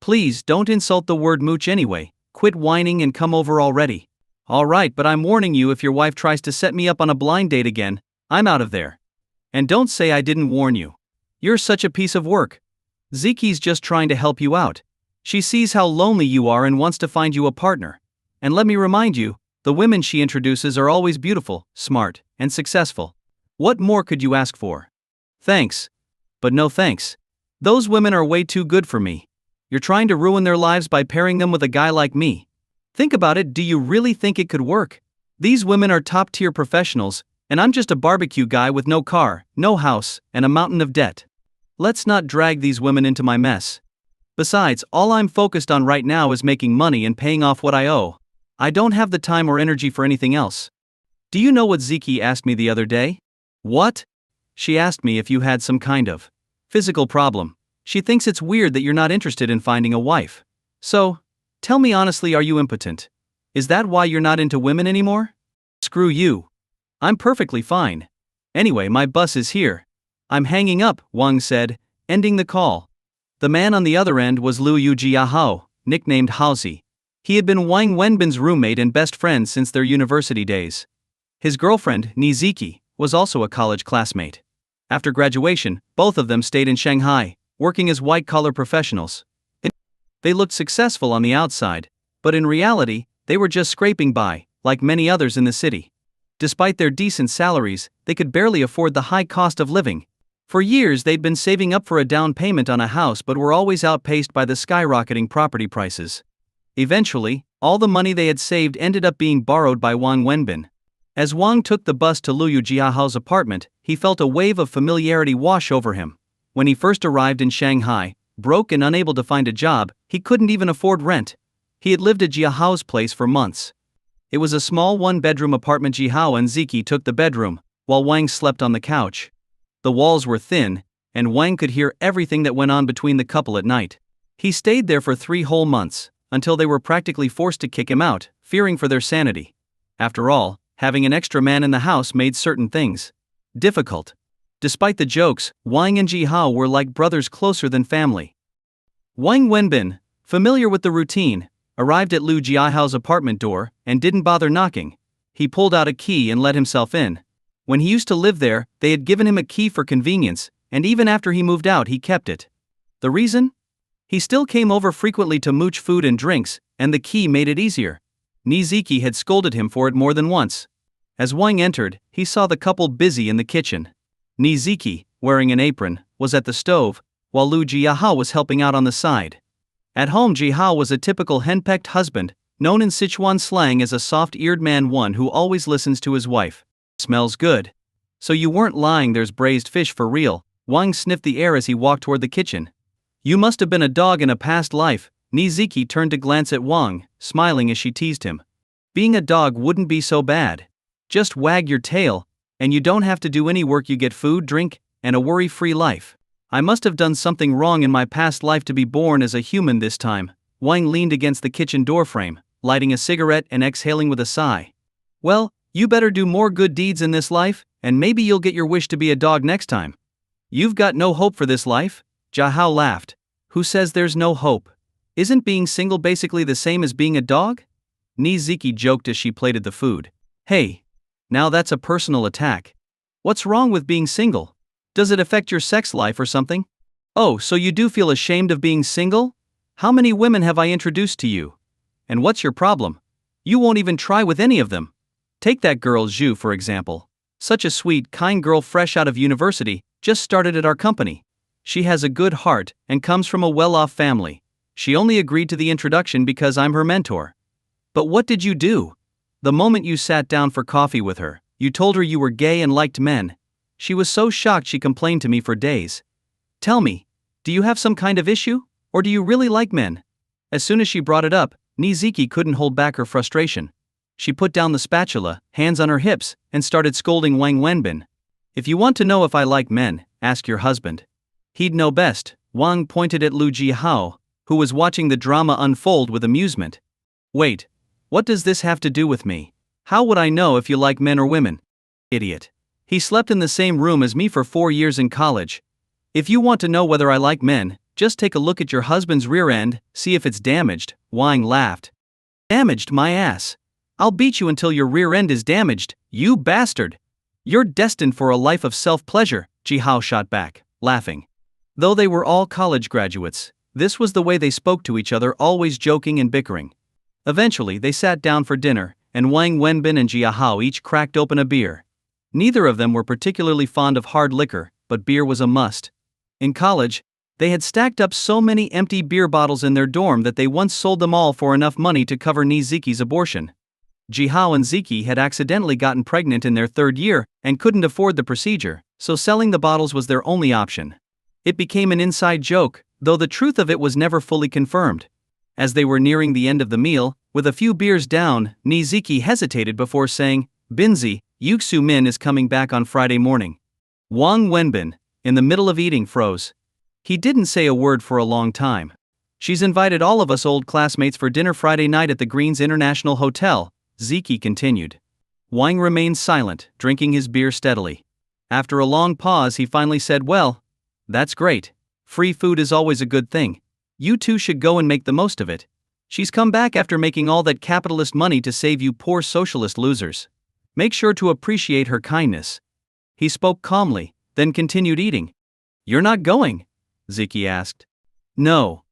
Please don't insult the word mooch anyway, quit whining and come over already. Alright, but I'm warning you, if your wife tries to set me up on a blind date again, I'm out of there. And don't say I didn't warn you. You're such a piece of work. Ziki's just trying to help you out. She sees how lonely you are and wants to find you a partner. And let me remind you, the women she introduces are always beautiful, smart, and successful. What more could you ask for? Thanks. But no thanks. Those women are way too good for me. You're trying to ruin their lives by pairing them with a guy like me. Think about it, do you really think it could work? These women are top-tier professionals, and I'm just a barbecue guy with no car, no house, and a mountain of debt. Let's not drag these women into my mess. Besides, all I'm focused on right now is making money and paying off what I owe. I don't have the time or energy for anything else. Do you know what Ziki asked me the other day? What? She asked me if you had some kind of physical problem. She thinks it's weird that you're not interested in finding a wife. So, tell me honestly, are you impotent? Is that why you're not into women anymore? Screw you. I'm perfectly fine. Anyway, my bus is here. I'm hanging up, Wang said, ending the call. The man on the other end was Liu Yujiahao, nicknamed Haozi. He had been Wang Wenbin's roommate and best friend since their university days. His girlfriend, Niziki, was also a college classmate. After graduation, both of them stayed in Shanghai, working as white-collar professionals. They looked successful on the outside, but in reality, they were just scraping by, like many others in the city. Despite their decent salaries, they could barely afford the high cost of living. For years they'd been saving up for a down payment on a house but were always outpaced by the skyrocketing property prices. Eventually, all the money they had saved ended up being borrowed by Wang Wenbin. As Wang took the bus to Liu Jiahao's apartment, he felt a wave of familiarity wash over him. When he first arrived in Shanghai, broke and unable to find a job, he couldn't even afford rent. He had lived at Jiahao's place for months. It was a small one-bedroom apartment. Jihao and Ziki took the bedroom, while Wang slept on the couch. The walls were thin, and Wang could hear everything that went on between the couple at night. He stayed there for 3 whole months, until they were practically forced to kick him out, fearing for their sanity. After all, having an extra man in the house made certain things difficult. Despite the jokes, Wang and Jihao were like brothers closer than family. Wang Wenbin, familiar with the routine, arrived at Lu Jiahao's apartment door and didn't bother knocking. He pulled out a key and let himself in. When he used to live there, they had given him a key for convenience, and even after he moved out he kept it. The reason? He still came over frequently to mooch food and drinks, and the key made it easier. Niziki had scolded him for it more than once. As Wang entered, he saw the couple busy in the kitchen. Niziki, wearing an apron, was at the stove, while Lu Jiahao was helping out on the side. At home, Jihao was a typical henpecked husband, known in Sichuan slang as a soft-eared man, one who always listens to his wife. Smells good. So you weren't lying, there's braised fish for real. Wang sniffed the air as he walked toward the kitchen. You must have been a dog in a past life. Niziki turned to glance at Wang, smiling as she teased him. Being a dog wouldn't be so bad. Just wag your tail, and you don't have to do any work. You get food, drink, and a worry-free life. I must have done something wrong in my past life to be born as a human this time. Wang leaned against the kitchen doorframe, lighting a cigarette and exhaling with a sigh. Well, you better do more good deeds in this life, and maybe you'll get your wish to be a dog next time. You've got no hope for this life? Jihao laughed. Who says there's no hope? Isn't being single basically the same as being a dog? Niziki joked as she plated the food. Hey, now that's a personal attack. What's wrong with being single? Does it affect your sex life or something? Oh, so you do feel ashamed of being single? How many women have I introduced to you? And what's your problem? You won't even try with any of them. Take that girl Zhu for example. Such a sweet, kind girl fresh out of university, just started at our company. She has a good heart and comes from a well-off family. She only agreed to the introduction because I'm her mentor. But what did you do? The moment you sat down for coffee with her, you told her you were gay and liked men. She was so shocked she complained to me for days. Tell me, do you have some kind of issue? Or do you really like men? As soon as she brought it up, Niziki couldn't hold back her frustration. She put down the spatula, hands on her hips, and started scolding Wang Wenbin. If you want to know if I like men, ask your husband. He'd know best. Wang pointed at Lu Jihao, who was watching the drama unfold with amusement. Wait, what does this have to do with me? How would I know if you like men or women? Idiot. He slept in the same room as me for 4 years in college. If you want to know whether I like men, just take a look at your husband's rear end, see if it's damaged. Wang laughed. Damaged my ass. I'll beat you until your rear end is damaged, you bastard. You're destined for a life of self-pleasure, Jihao shot back, laughing. Though they were all college graduates, this was the way they spoke to each other, always joking and bickering. Eventually they sat down for dinner, and Wang Wenbin and Jihao each cracked open a beer. Neither of them were particularly fond of hard liquor, but beer was a must. In college, they had stacked up so many empty beer bottles in their dorm that they once sold them all for enough money to cover Niziki's abortion. Jihao and Ziki had accidentally gotten pregnant in their 3rd year and couldn't afford the procedure, so selling the bottles was their only option. It became an inside joke, though the truth of it was never fully confirmed. As they were nearing the end of the meal, with a few beers down, Niziki hesitated before saying, Binzi, Yuxu Min is coming back on Friday morning. Wang Wenbin, in the middle of eating, froze. He didn't say a word for a long time. She's invited all of us old classmates for dinner Friday night at the Greens International Hotel, Ziki continued. Wang remained silent, drinking his beer steadily. After a long pause he finally said, well, that's great. Free food is always a good thing. You two should go and make the most of it. She's come back after making all that capitalist money to save you poor socialist losers. Make sure to appreciate her kindness. He spoke calmly, then continued eating. You're not going? Ziki asked. No.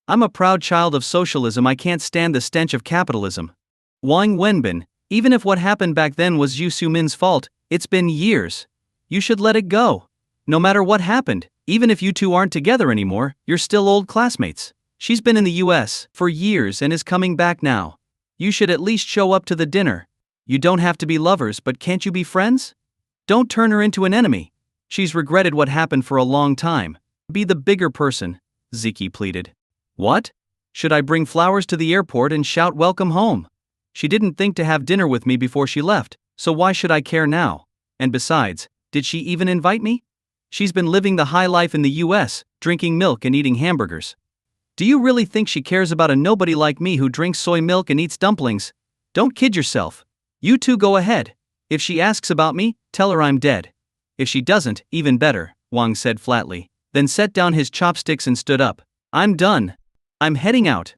I'm a proud child of socialism. I can't stand the stench of capitalism. Wang Wenbin, even if what happened back then was Yu Sumin's fault, it's been years. You should let it go. No matter what happened, even if you two aren't together anymore, you're still old classmates. She's been in the US for years and is coming back now. You should at least show up to the dinner. You don't have to be lovers, but can't you be friends? Don't turn her into an enemy. She's regretted what happened for a long time. Be the bigger person, Ziki pleaded. What? Should I bring flowers to the airport and shout welcome home? She didn't think to have dinner with me before she left, so why should I care now? And besides, did she even invite me? She's been living the high life in the US, drinking milk and eating hamburgers. Do you really think she cares about a nobody like me who drinks soy milk and eats dumplings? Don't kid yourself. You two go ahead. If she asks about me, tell her I'm dead. If she doesn't, even better, Wang said flatly, then set down his chopsticks and stood up. I'm done. I'm heading out.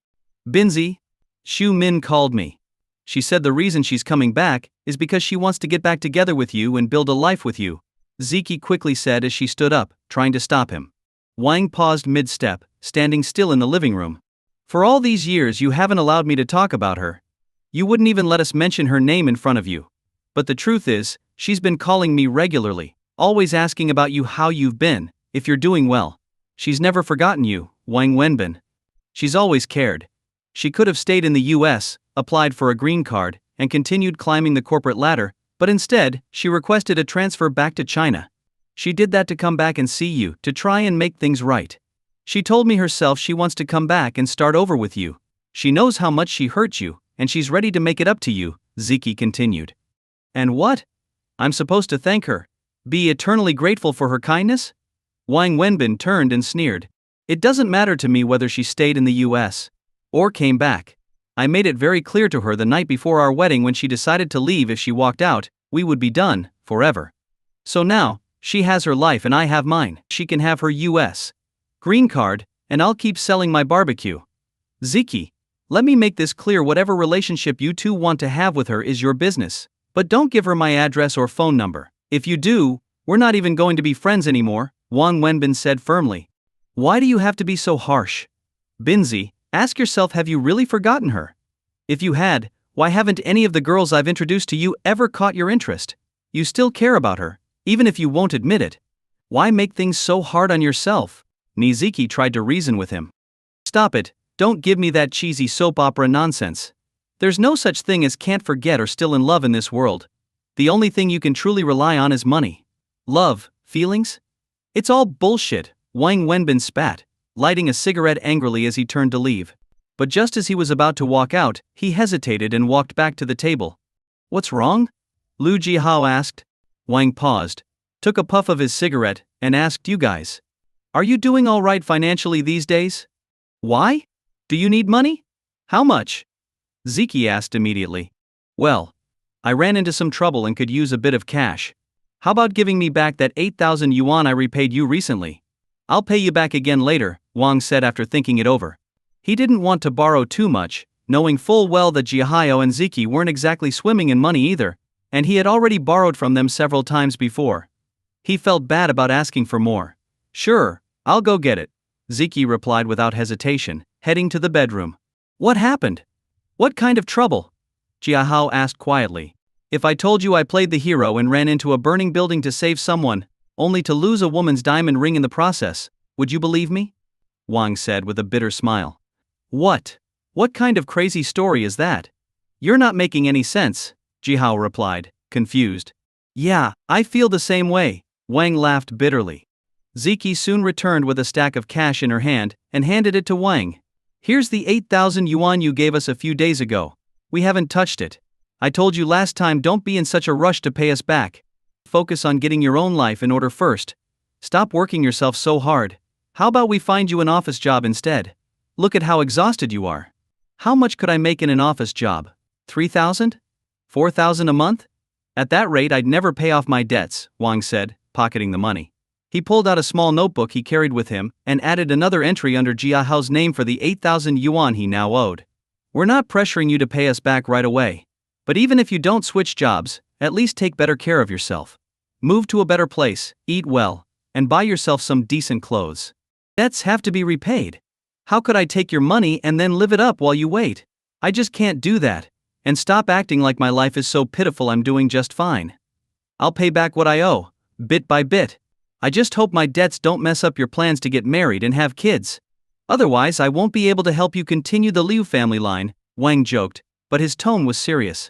Binzi, Xu Min called me. She said the reason she's coming back is because she wants to get back together with you and build a life with you, Ziki quickly said as she stood up, trying to stop him. Wang paused mid-step, standing still in the living room. For all these years you haven't allowed me to talk about her. You wouldn't even let us mention her name in front of you. But the truth is, she's been calling me regularly, always asking about you, how you've been, if you're doing well. She's never forgotten you, Wang Wenbin. She's always cared. She could have stayed in the US, applied for a green card, and continued climbing the corporate ladder, but instead, she requested a transfer back to China. She did that to come back and see you, to try and make things right. She told me herself she wants to come back and start over with you. She knows how much she hurt you, and she's ready to make it up to you, Ziki continued. And what? I'm supposed to thank her? Be eternally grateful for her kindness? Wang Wenbin turned and sneered. It doesn't matter to me whether she stayed in the US or came back. I made it very clear to her the night before our wedding when she decided to leave. If she walked out, we would be done, forever. So now, she has her life and I have mine. She can have her US green card, and I'll keep selling my barbecue. Ziki, let me make this clear: whatever relationship you two want to have with her is your business. But don't give her my address or phone number. If you do, we're not even going to be friends anymore, Wang Wenbin said firmly. Why do you have to be so harsh? Binzi, ask yourself, have you really forgotten her? If you had, why haven't any of the girls I've introduced to you ever caught your interest? You still care about her, even if you won't admit it. Why make things so hard on yourself? Niziki tried to reason with him. Stop it, don't give me that cheesy soap opera nonsense. There's no such thing as can't forget or still in love in this world. The only thing you can truly rely on is money. Love, feelings? It's all bullshit, Wang Wenbin spat, lighting a cigarette angrily as he turned to leave. But just as he was about to walk out, he hesitated and walked back to the table. What's wrong? Lu Jihao asked. Wang paused, took a puff of his cigarette, and asked, you guys, are you doing all right financially these days? Why? Do you need money? How much? Ziki asked immediately. Well, I ran into some trouble and could use a bit of cash. How about giving me back that 8,000 yuan I repaid you recently? I'll pay you back again later, Wang said after thinking it over. He didn't want to borrow too much, knowing full well that Jihao and Ziki weren't exactly swimming in money either, and he had already borrowed from them several times before. He felt bad about asking for more. Sure, I'll go get it, Ziki replied without hesitation, heading to the bedroom. What happened? What kind of trouble? Jihao asked quietly. If I told you I played the hero and ran into a burning building to save someone, only to lose a woman's diamond ring in the process, would you believe me? Wang said with a bitter smile. What? What kind of crazy story is that? You're not making any sense, Jihao replied, confused. Yeah, I feel the same way, Wang laughed bitterly. Ziki soon returned with a stack of cash in her hand and handed it to Wang. Here's the 8,000 yuan you gave us a few days ago. We haven't touched it. I told you last time, don't be in such a rush to pay us back. Focus on getting your own life in order first. Stop working yourself so hard. How about we find you an office job instead? Look at how exhausted you are. How much could I make in an office job? 3,000? 4,000 a month? At that rate I'd never pay off my debts, Wang said, pocketing the money. He pulled out a small notebook he carried with him and added another entry under Jiahao's name for the 8,000 yuan he now owed. We're not pressuring you to pay us back right away. But even if you don't switch jobs, at least take better care of yourself. Move to a better place, eat well, and buy yourself some decent clothes. Debts have to be repaid. How could I take your money and then live it up while you wait? I just can't do that. And stop acting like my life is so pitiful. I'm doing just fine. I'll pay back what I owe, bit by bit. I just hope my debts don't mess up your plans to get married and have kids. Otherwise I won't be able to help you continue the Liu family line, Wang joked, but his tone was serious.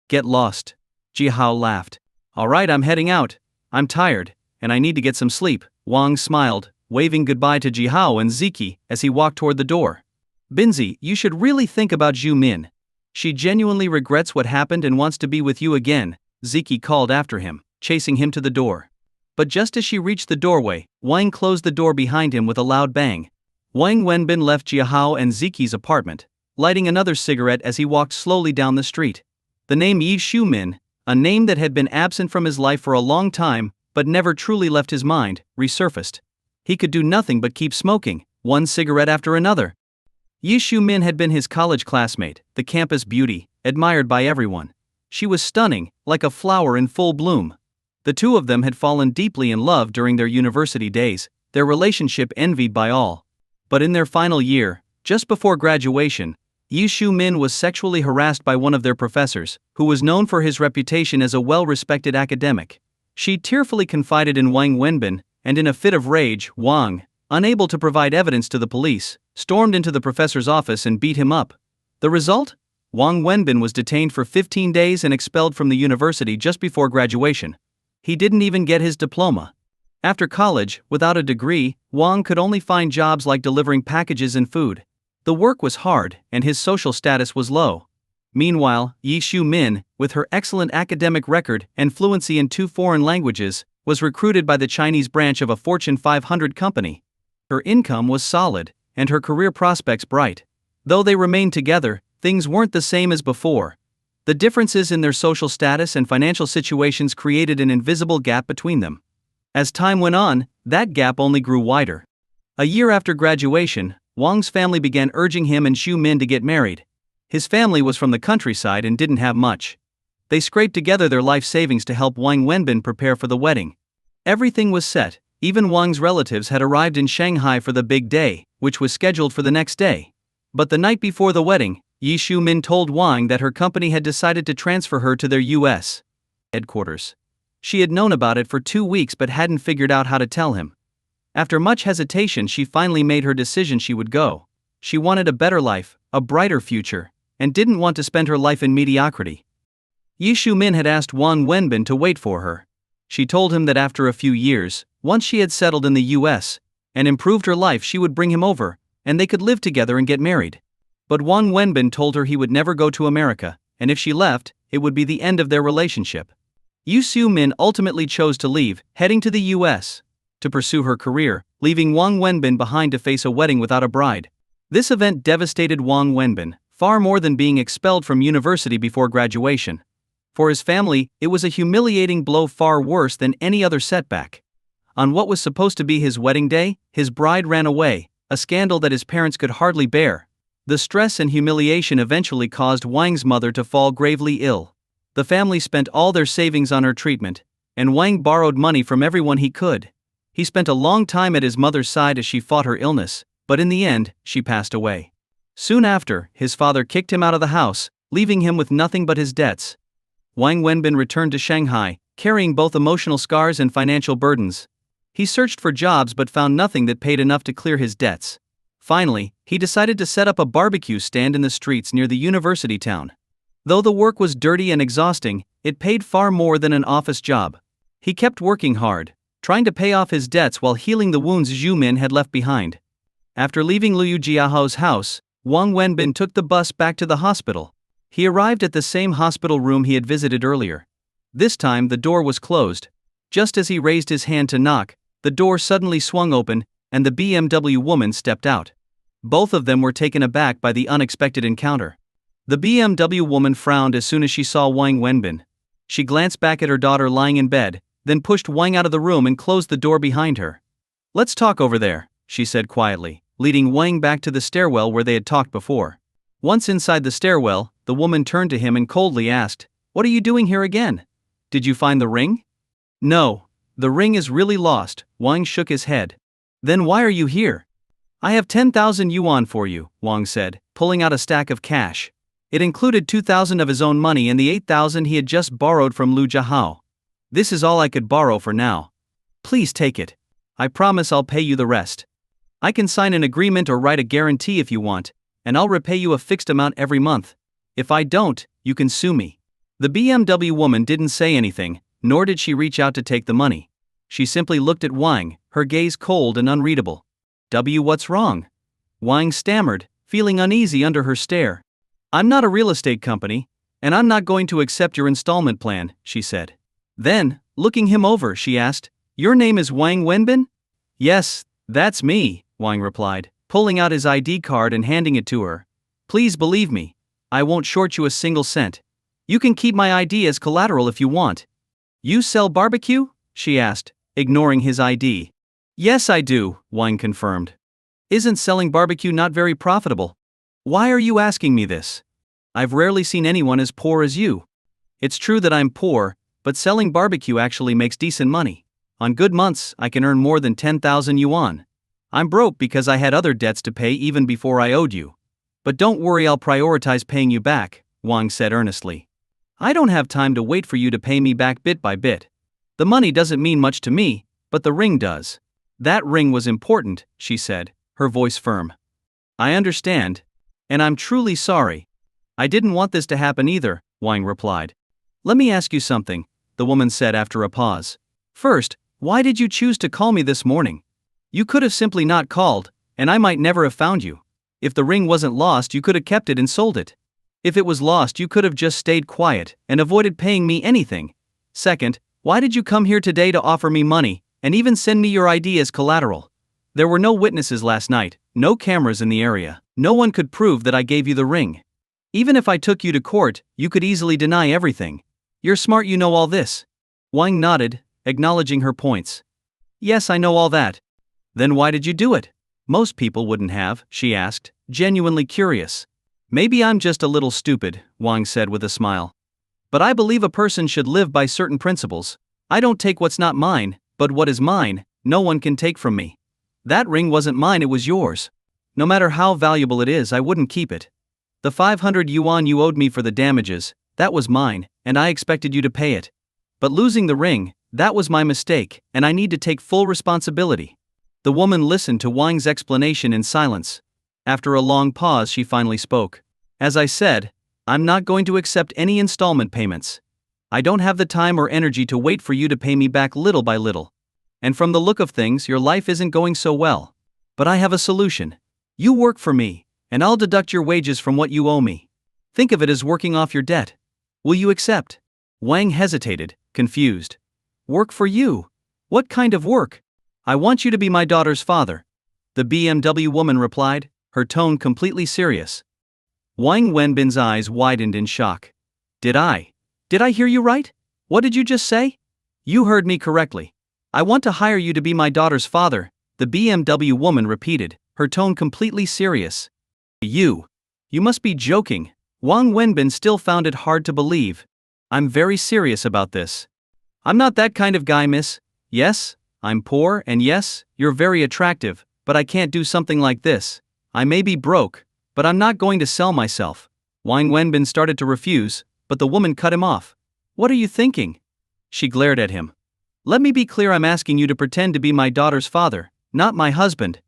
Get lost. Jihao laughed. Alright, I'm heading out. I'm tired, and I need to get some sleep, Wang smiled, waving goodbye to Jihao and Ziki as he walked toward the door. Binzi, you should really think about Zhu Min. She genuinely regrets what happened and wants to be with you again, Ziki called after him, chasing him to the door. But just as she reached the doorway, Wang closed the door behind him with a loud bang. Wang Wenbin left Jihao and Ziki's apartment, lighting another cigarette as he walked slowly down the street. The name Yi Xiumin, a name that had been absent from his life for a long time, but never truly left his mind, resurfaced. He could do nothing but keep smoking, one cigarette after another. Yi Shu-min had been his college classmate, the campus beauty, admired by everyone. She was stunning, like a flower in full bloom. The two of them had fallen deeply in love during their university days, their relationship envied by all. But in their final year, just before graduation, Yi Shu-min was sexually harassed by one of their professors, who was known for his reputation as a well-respected academic. She tearfully confided in Wang Wenbin, and in a fit of rage, Wang, unable to provide evidence to the police, stormed into the professor's office and beat him up. The result? Wang Wenbin was detained for 15 days and expelled from the university just before graduation. He didn't even get his diploma. After college, without a degree, Wang could only find jobs like delivering packages and food. The work was hard, and his social status was low. Meanwhile, Yi Shu-min, with her excellent academic record and fluency in 2 foreign languages, was recruited by the Chinese branch of a Fortune 500 company. Her income was solid, and her career prospects bright. Though they remained together, things weren't the same as before. The differences in their social status and financial situations created an invisible gap between them. As time went on, that gap only grew wider. A year after graduation, Wang's family began urging him and Shu-min to get married. His family was from the countryside and didn't have much. They scraped together their life savings to help Wang Wenbin prepare for the wedding. Everything was set, even Wang's relatives had arrived in Shanghai for the big day, which was scheduled for the next day. But the night before the wedding, Yi Shu-min told Wang that her company had decided to transfer her to their U.S. headquarters. She had known about it for 2 weeks but hadn't figured out how to tell him. After much hesitation, she finally made her decision. She would go. She wanted a better life, a brighter future, and didn't want to spend her life in mediocrity. Yi Shu-min had asked Wang Wenbin to wait for her. She told him that after a few years, once she had settled in the U.S. and improved her life, she would bring him over, and they could live together and get married. But Wang Wenbin told her he would never go to America, and if she left, it would be the end of their relationship. Yi Shu-min ultimately chose to leave, heading to the U.S. to pursue her career, leaving Wang Wenbin behind to face a wedding without a bride. This event devastated Wang Wenbin, far more than being expelled from university before graduation. For his family, it was a humiliating blow far worse than any other setback. On what was supposed to be his wedding day, his bride ran away, a scandal that his parents could hardly bear. The stress and humiliation eventually caused Wang's mother to fall gravely ill. The family spent all their savings on her treatment, and Wang borrowed money from everyone he could. He spent a long time at his mother's side as she fought her illness, but in the end, she passed away. Soon after, his father kicked him out of the house, leaving him with nothing but his debts. Wang Wenbin returned to Shanghai, carrying both emotional scars and financial burdens. He searched for jobs but found nothing that paid enough to clear his debts. Finally, he decided to set up a barbecue stand in the streets near the university town. Though the work was dirty and exhausting, it paid far more than an office job. He kept working hard, trying to pay off his debts while healing the wounds Zhu Min had left behind. After leaving Liu Jiaho's house, Wang Wenbin took the bus back to the hospital. He arrived at the same hospital room he had visited earlier. This time the door was closed. Just as he raised his hand to knock, the door suddenly swung open, and the BMW woman stepped out. Both of them were taken aback by the unexpected encounter. The BMW woman frowned as soon as she saw Wang Wenbin. She glanced back at her daughter lying in bed, then pushed Wang out of the room and closed the door behind her. "Let's talk over there," she said quietly, leading Wang back to the stairwell where they had talked before. Once inside the stairwell, the woman turned to him and coldly asked, "What are you doing here again? Did you find the ring?" "No, the ring is really lost," Wang shook his head. "Then why are you here?" "I have 10,000 yuan for you," Wang said, pulling out a stack of cash. It included 2,000 of his own money and the 8,000 he had just borrowed from Liu Jiahao. "This is all I could borrow for now. Please take it. I promise I'll pay you the rest. I can sign an agreement or write a guarantee if you want, and I'll repay you a fixed amount every month. If I don't, you can sue me." The BMW woman didn't say anything, nor did she reach out to take the money. She simply looked at Wang, her gaze cold and unreadable. What's wrong?" Wang stammered, feeling uneasy under her stare. "I'm not a real estate company, and I'm not going to accept your installment plan," she said. Then, looking him over, she asked, "Your name is Wang Wenbin?" "Yes, that's me," Wang replied, pulling out his ID card and handing it to her. "Please believe me, I won't short you a single cent. You can keep my ID as collateral if you want." "You sell barbecue?" she asked, ignoring his ID. Yes, I do, Wang confirmed. Isn't selling barbecue not very profitable? Why are you asking me this? I've rarely seen anyone as poor as you. It's true that I'm poor, but selling barbecue actually makes decent money. On good months, I can earn more than 10,000 yuan. I'm broke because I had other debts to pay even before I owed you. But don't worry, I'll prioritize paying you back, Wang said earnestly. I don't have time to wait for you to pay me back bit by bit. The money doesn't mean much to me, but the ring does. That ring was important, she said, her voice firm. I understand. And I'm truly sorry. I didn't want this to happen either, Wang replied. Let me ask you something, the woman said after a pause. First, why did you choose to call me this morning? You could have simply not called, and I might never have found you. If the ring wasn't lost, you could have kept it and sold it. If it was lost, you could have just stayed quiet and avoided paying me anything. Second, why did you come here today to offer me money, and even send me your ID as collateral? There were no witnesses last night, no cameras in the area. No one could prove that I gave you the ring. Even if I took you to court, you could easily deny everything. You're smart, you know all this. Wang nodded, acknowledging her points. Yes, I know all that. Then why did you do it? Most people wouldn't have, she asked, genuinely curious. Maybe I'm just a little stupid, Wang said with a smile. But I believe a person should live by certain principles. I don't take what's not mine, but what is mine, no one can take from me. That ring wasn't mine, it was yours. No matter how valuable it is, I wouldn't keep it. The 500 yuan you owed me for the damages, that was mine, and I expected you to pay it. But losing the ring, that was my mistake, and I need to take full responsibility. The woman listened to Wang's explanation in silence. After a long pause, she finally spoke. As I said, I'm not going to accept any installment payments. I don't have the time or energy to wait for you to pay me back little by little. And from the look of things, your life isn't going so well. But I have a solution. You work for me, and I'll deduct your wages from what you owe me. Think of it as working off your debt. Will you accept? Wang hesitated, confused. Work for you? What kind of work? I want you to be my daughter's father. The BMW woman replied, her tone completely serious. Wang Wenbin's eyes widened in shock. Did I hear you right? What did you just say? You heard me correctly. I want to hire you to be my daughter's father, the BMW woman repeated, her tone completely serious. You must be joking. Wang Wenbin still found it hard to believe. I'm very serious about this. I'm not that kind of guy, miss. Yes, I'm poor, and yes, you're very attractive, but I can't do something like this. I may be broke, but I'm not going to sell myself. Wang Wenbin started to refuse, but the woman cut him off. What are you thinking? She glared at him. Let me be clear, I'm asking you to pretend to be my daughter's father, not my husband.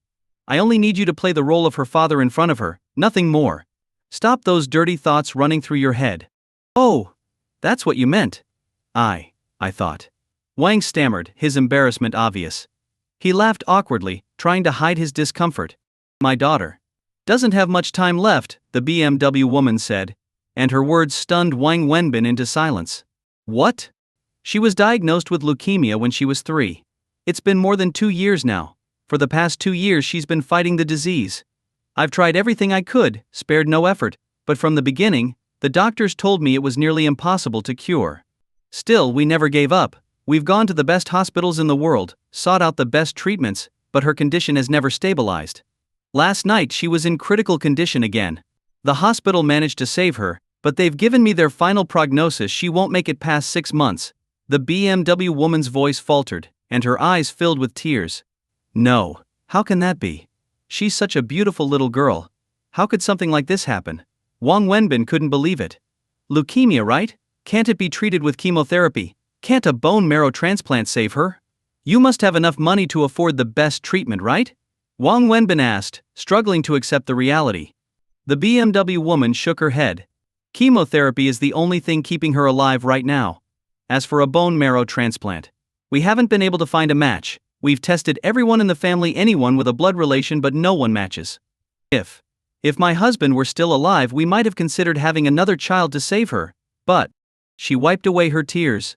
I only need you to play the role of her father in front of her, nothing more. Stop those dirty thoughts running through your head. Oh, that's what you meant. I thought. Wang stammered, his embarrassment obvious. He laughed awkwardly, trying to hide his discomfort. My daughter doesn't have much time left, the BMW woman said, and her words stunned Wang Wenbin into silence. What? She was diagnosed with leukemia when she was 3. It's been more than 2 years now. For the past 2 years she's been fighting the disease. I've tried everything I could, spared no effort, but from the beginning, the doctors told me it was nearly impossible to cure. Still, we never gave up. We've gone to the best hospitals in the world, sought out the best treatments, but her condition has never stabilized. Last night she was in critical condition again. The hospital managed to save her, but they've given me their final prognosis: she won't make it past 6 months. The BMW woman's voice faltered, and her eyes filled with tears. No, how can that be? She's such a beautiful little girl. How could something like this happen? Wang Wenbin couldn't believe it. Leukemia, right? Can't it be treated with chemotherapy? Can't a bone marrow transplant save her? You must have enough money to afford the best treatment, right? Wang Wenbin asked, struggling to accept the reality. The BMW woman shook her head. Chemotherapy is the only thing keeping her alive right now. As for a bone marrow transplant, we haven't been able to find a match. We've tested everyone in the family, anyone with a blood relation, but no one matches. If my husband were still alive, we might have considered having another child to save her, but... She wiped away her tears.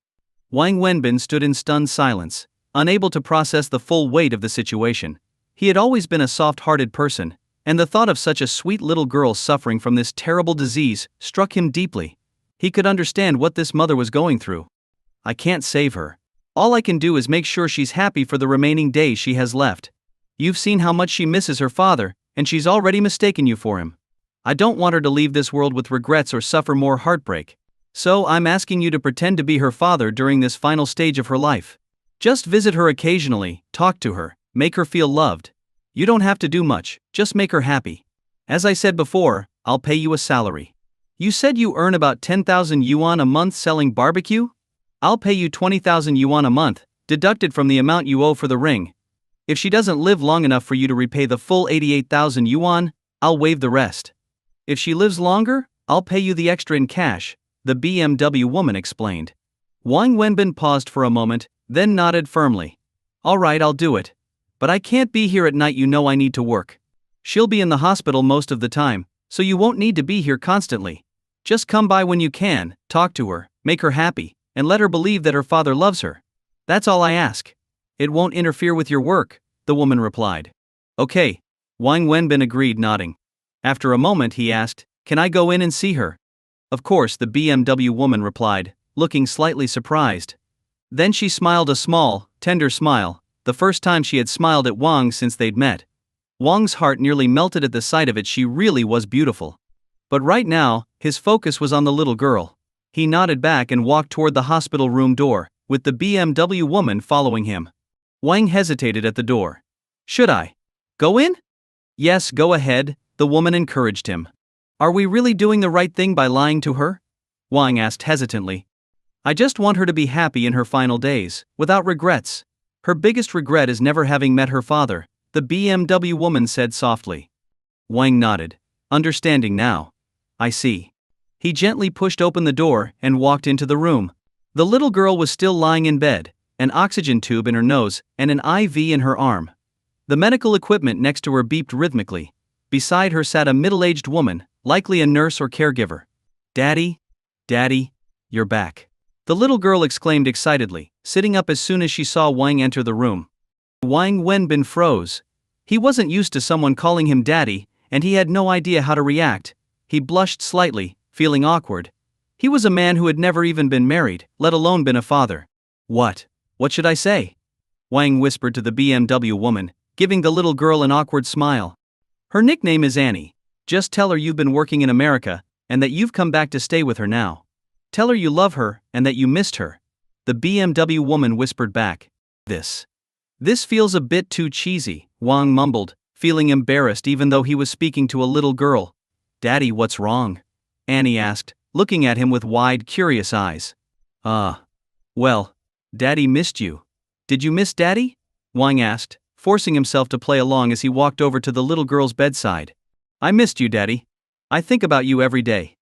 Wang Wenbin stood in stunned silence, unable to process the full weight of the situation. He had always been a soft-hearted person, and the thought of such a sweet little girl suffering from this terrible disease struck him deeply. He could understand what this mother was going through. I can't save her. All I can do is make sure she's happy for the remaining days she has left. You've seen how much she misses her father, and she's already mistaken you for him. I don't want her to leave this world with regrets or suffer more heartbreak. So I'm asking you to pretend to be her father during this final stage of her life. Just visit her occasionally, talk to her, make her feel loved. You don't have to do much, just make her happy. As I said before, I'll pay you a salary. You said you earn about 10,000 yuan a month selling barbecue? I'll pay you 20,000 yuan a month, deducted from the amount you owe for the ring. If she doesn't live long enough for you to repay the full 88,000 yuan, I'll waive the rest. If she lives longer, I'll pay you the extra in cash, the BMW woman explained. Wang Wenbin paused for a moment, then nodded firmly. All right, I'll do it. But I can't be here at night, you know I need to work. She'll be in the hospital most of the time, so you won't need to be here constantly. Just come by when you can, talk to her, make her happy, and let her believe that her father loves her. That's all I ask. It won't interfere with your work, the woman replied. Okay, Wang Wenbin agreed, nodding. After a moment he asked, can I go in and see her? Of course, the BMW woman replied, looking slightly surprised. Then she smiled a small, tender smile, the first time she had smiled at Wang since they'd met. Wang's heart nearly melted at the sight of it. She really was beautiful. But right now, his focus was on the little girl. He nodded back and walked toward the hospital room door, with the BMW woman following him. Wang hesitated at the door. Should I go in? Yes, go ahead, the woman encouraged him. Are we really doing the right thing by lying to her? Wang asked hesitantly. I just want her to be happy in her final days, without regrets. Her biggest regret is never having met her father, the BMW woman said softly. Wang nodded, understanding now. I see. He gently pushed open the door and walked into the room. The little girl was still lying in bed, an oxygen tube in her nose and an IV in her arm. The medical equipment next to her beeped rhythmically. Beside her sat a middle-aged woman, likely a nurse or caregiver. Daddy, you're back. The little girl exclaimed excitedly, sitting up as soon as she saw Wang enter the room. Wang Wenbin froze. He wasn't used to someone calling him daddy, and he had no idea how to react. He blushed slightly, feeling awkward. He was a man who had never even been married, let alone been a father. What should I say? Wang whispered to the BMW woman, giving the little girl an awkward smile. Her nickname is Annie. Just tell her you've been working in America, and that you've come back to stay with her now. Tell her you love her, and that you missed her. The BMW woman whispered back. This feels a bit too cheesy, Wang mumbled, feeling embarrassed even though he was speaking to a little girl. Daddy, what's wrong? Annie asked, looking at him with wide, curious eyes. Well, Daddy missed you. Did you miss Daddy? Wang asked, forcing himself to play along as he walked over to the little girl's bedside. I missed you, Daddy. I think about you every day.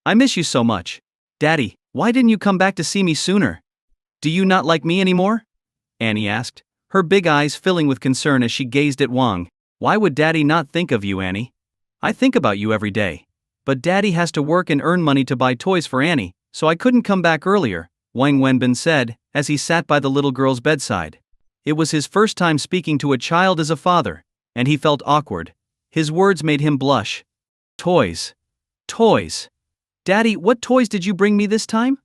I miss you so much. Daddy, why didn't you come back to see me sooner? Do you not like me anymore? Annie asked, her big eyes filling with concern as she gazed at Wang. Why would Daddy not think of you, Annie? I think about you every day. But Daddy has to work and earn money to buy toys for Annie, so I couldn't come back earlier, Wang Wenbin said, as he sat by the little girl's bedside. It was his first time speaking to a child as a father, and he felt awkward. His words made him blush. Toys. Daddy, what toys did you bring me this time?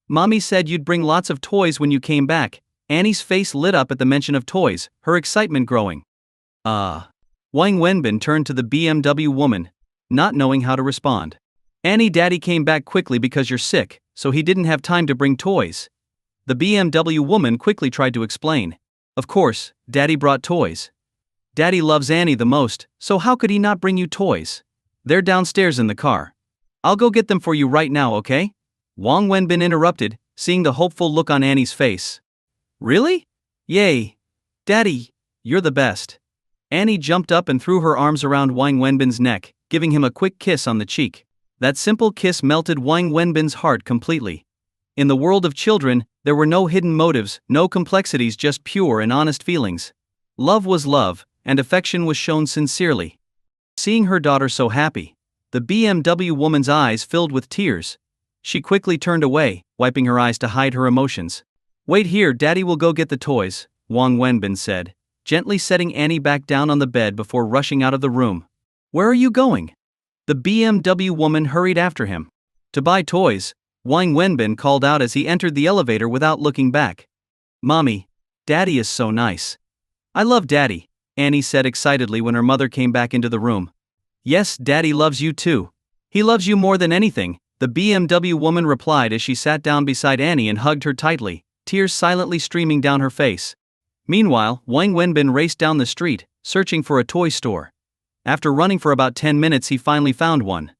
Mommy said you'd bring lots of toys when you came back. Annie's face lit up at the mention of toys, her excitement growing. Wang Wenbin turned to the BMW woman, not knowing how to respond. Annie, Daddy came back quickly because you're sick, so he didn't have time to bring toys. The BMW woman quickly tried to explain. Of course, Daddy brought toys. Daddy loves Annie the most, so how could he not bring you toys? They're downstairs in the car. I'll go get them for you right now, okay? Wang Wenbin interrupted, seeing the hopeful look on Annie's face. Really? Yay. Daddy, you're the best. Annie jumped up and threw her arms around Wang Wenbin's neck, giving him a quick kiss on the cheek. That simple kiss melted Wang Wenbin's heart completely. In the world of children, there were no hidden motives, no complexities, just pure and honest feelings. Love was love, and affection was shown sincerely. Seeing her daughter so happy, the BMW woman's eyes filled with tears. She quickly turned away, wiping her eyes to hide her emotions. Wait here, Daddy will go get the toys, Wang Wenbin said, gently setting Annie back down on the bed before rushing out of the room. Where are you going? The BMW woman hurried after him. To buy toys, Wang Wenbin called out as he entered the elevator without looking back. Mommy, Daddy is so nice. I love Daddy, Annie said excitedly when her mother came back into the room. Yes, Daddy loves you too. He loves you more than anything, the BMW woman replied as she sat down beside Annie and hugged her tightly, tears silently streaming down her face. Meanwhile, Wang Wenbin raced down the street, searching for a toy store. After running for about 10 minutes, he finally found one.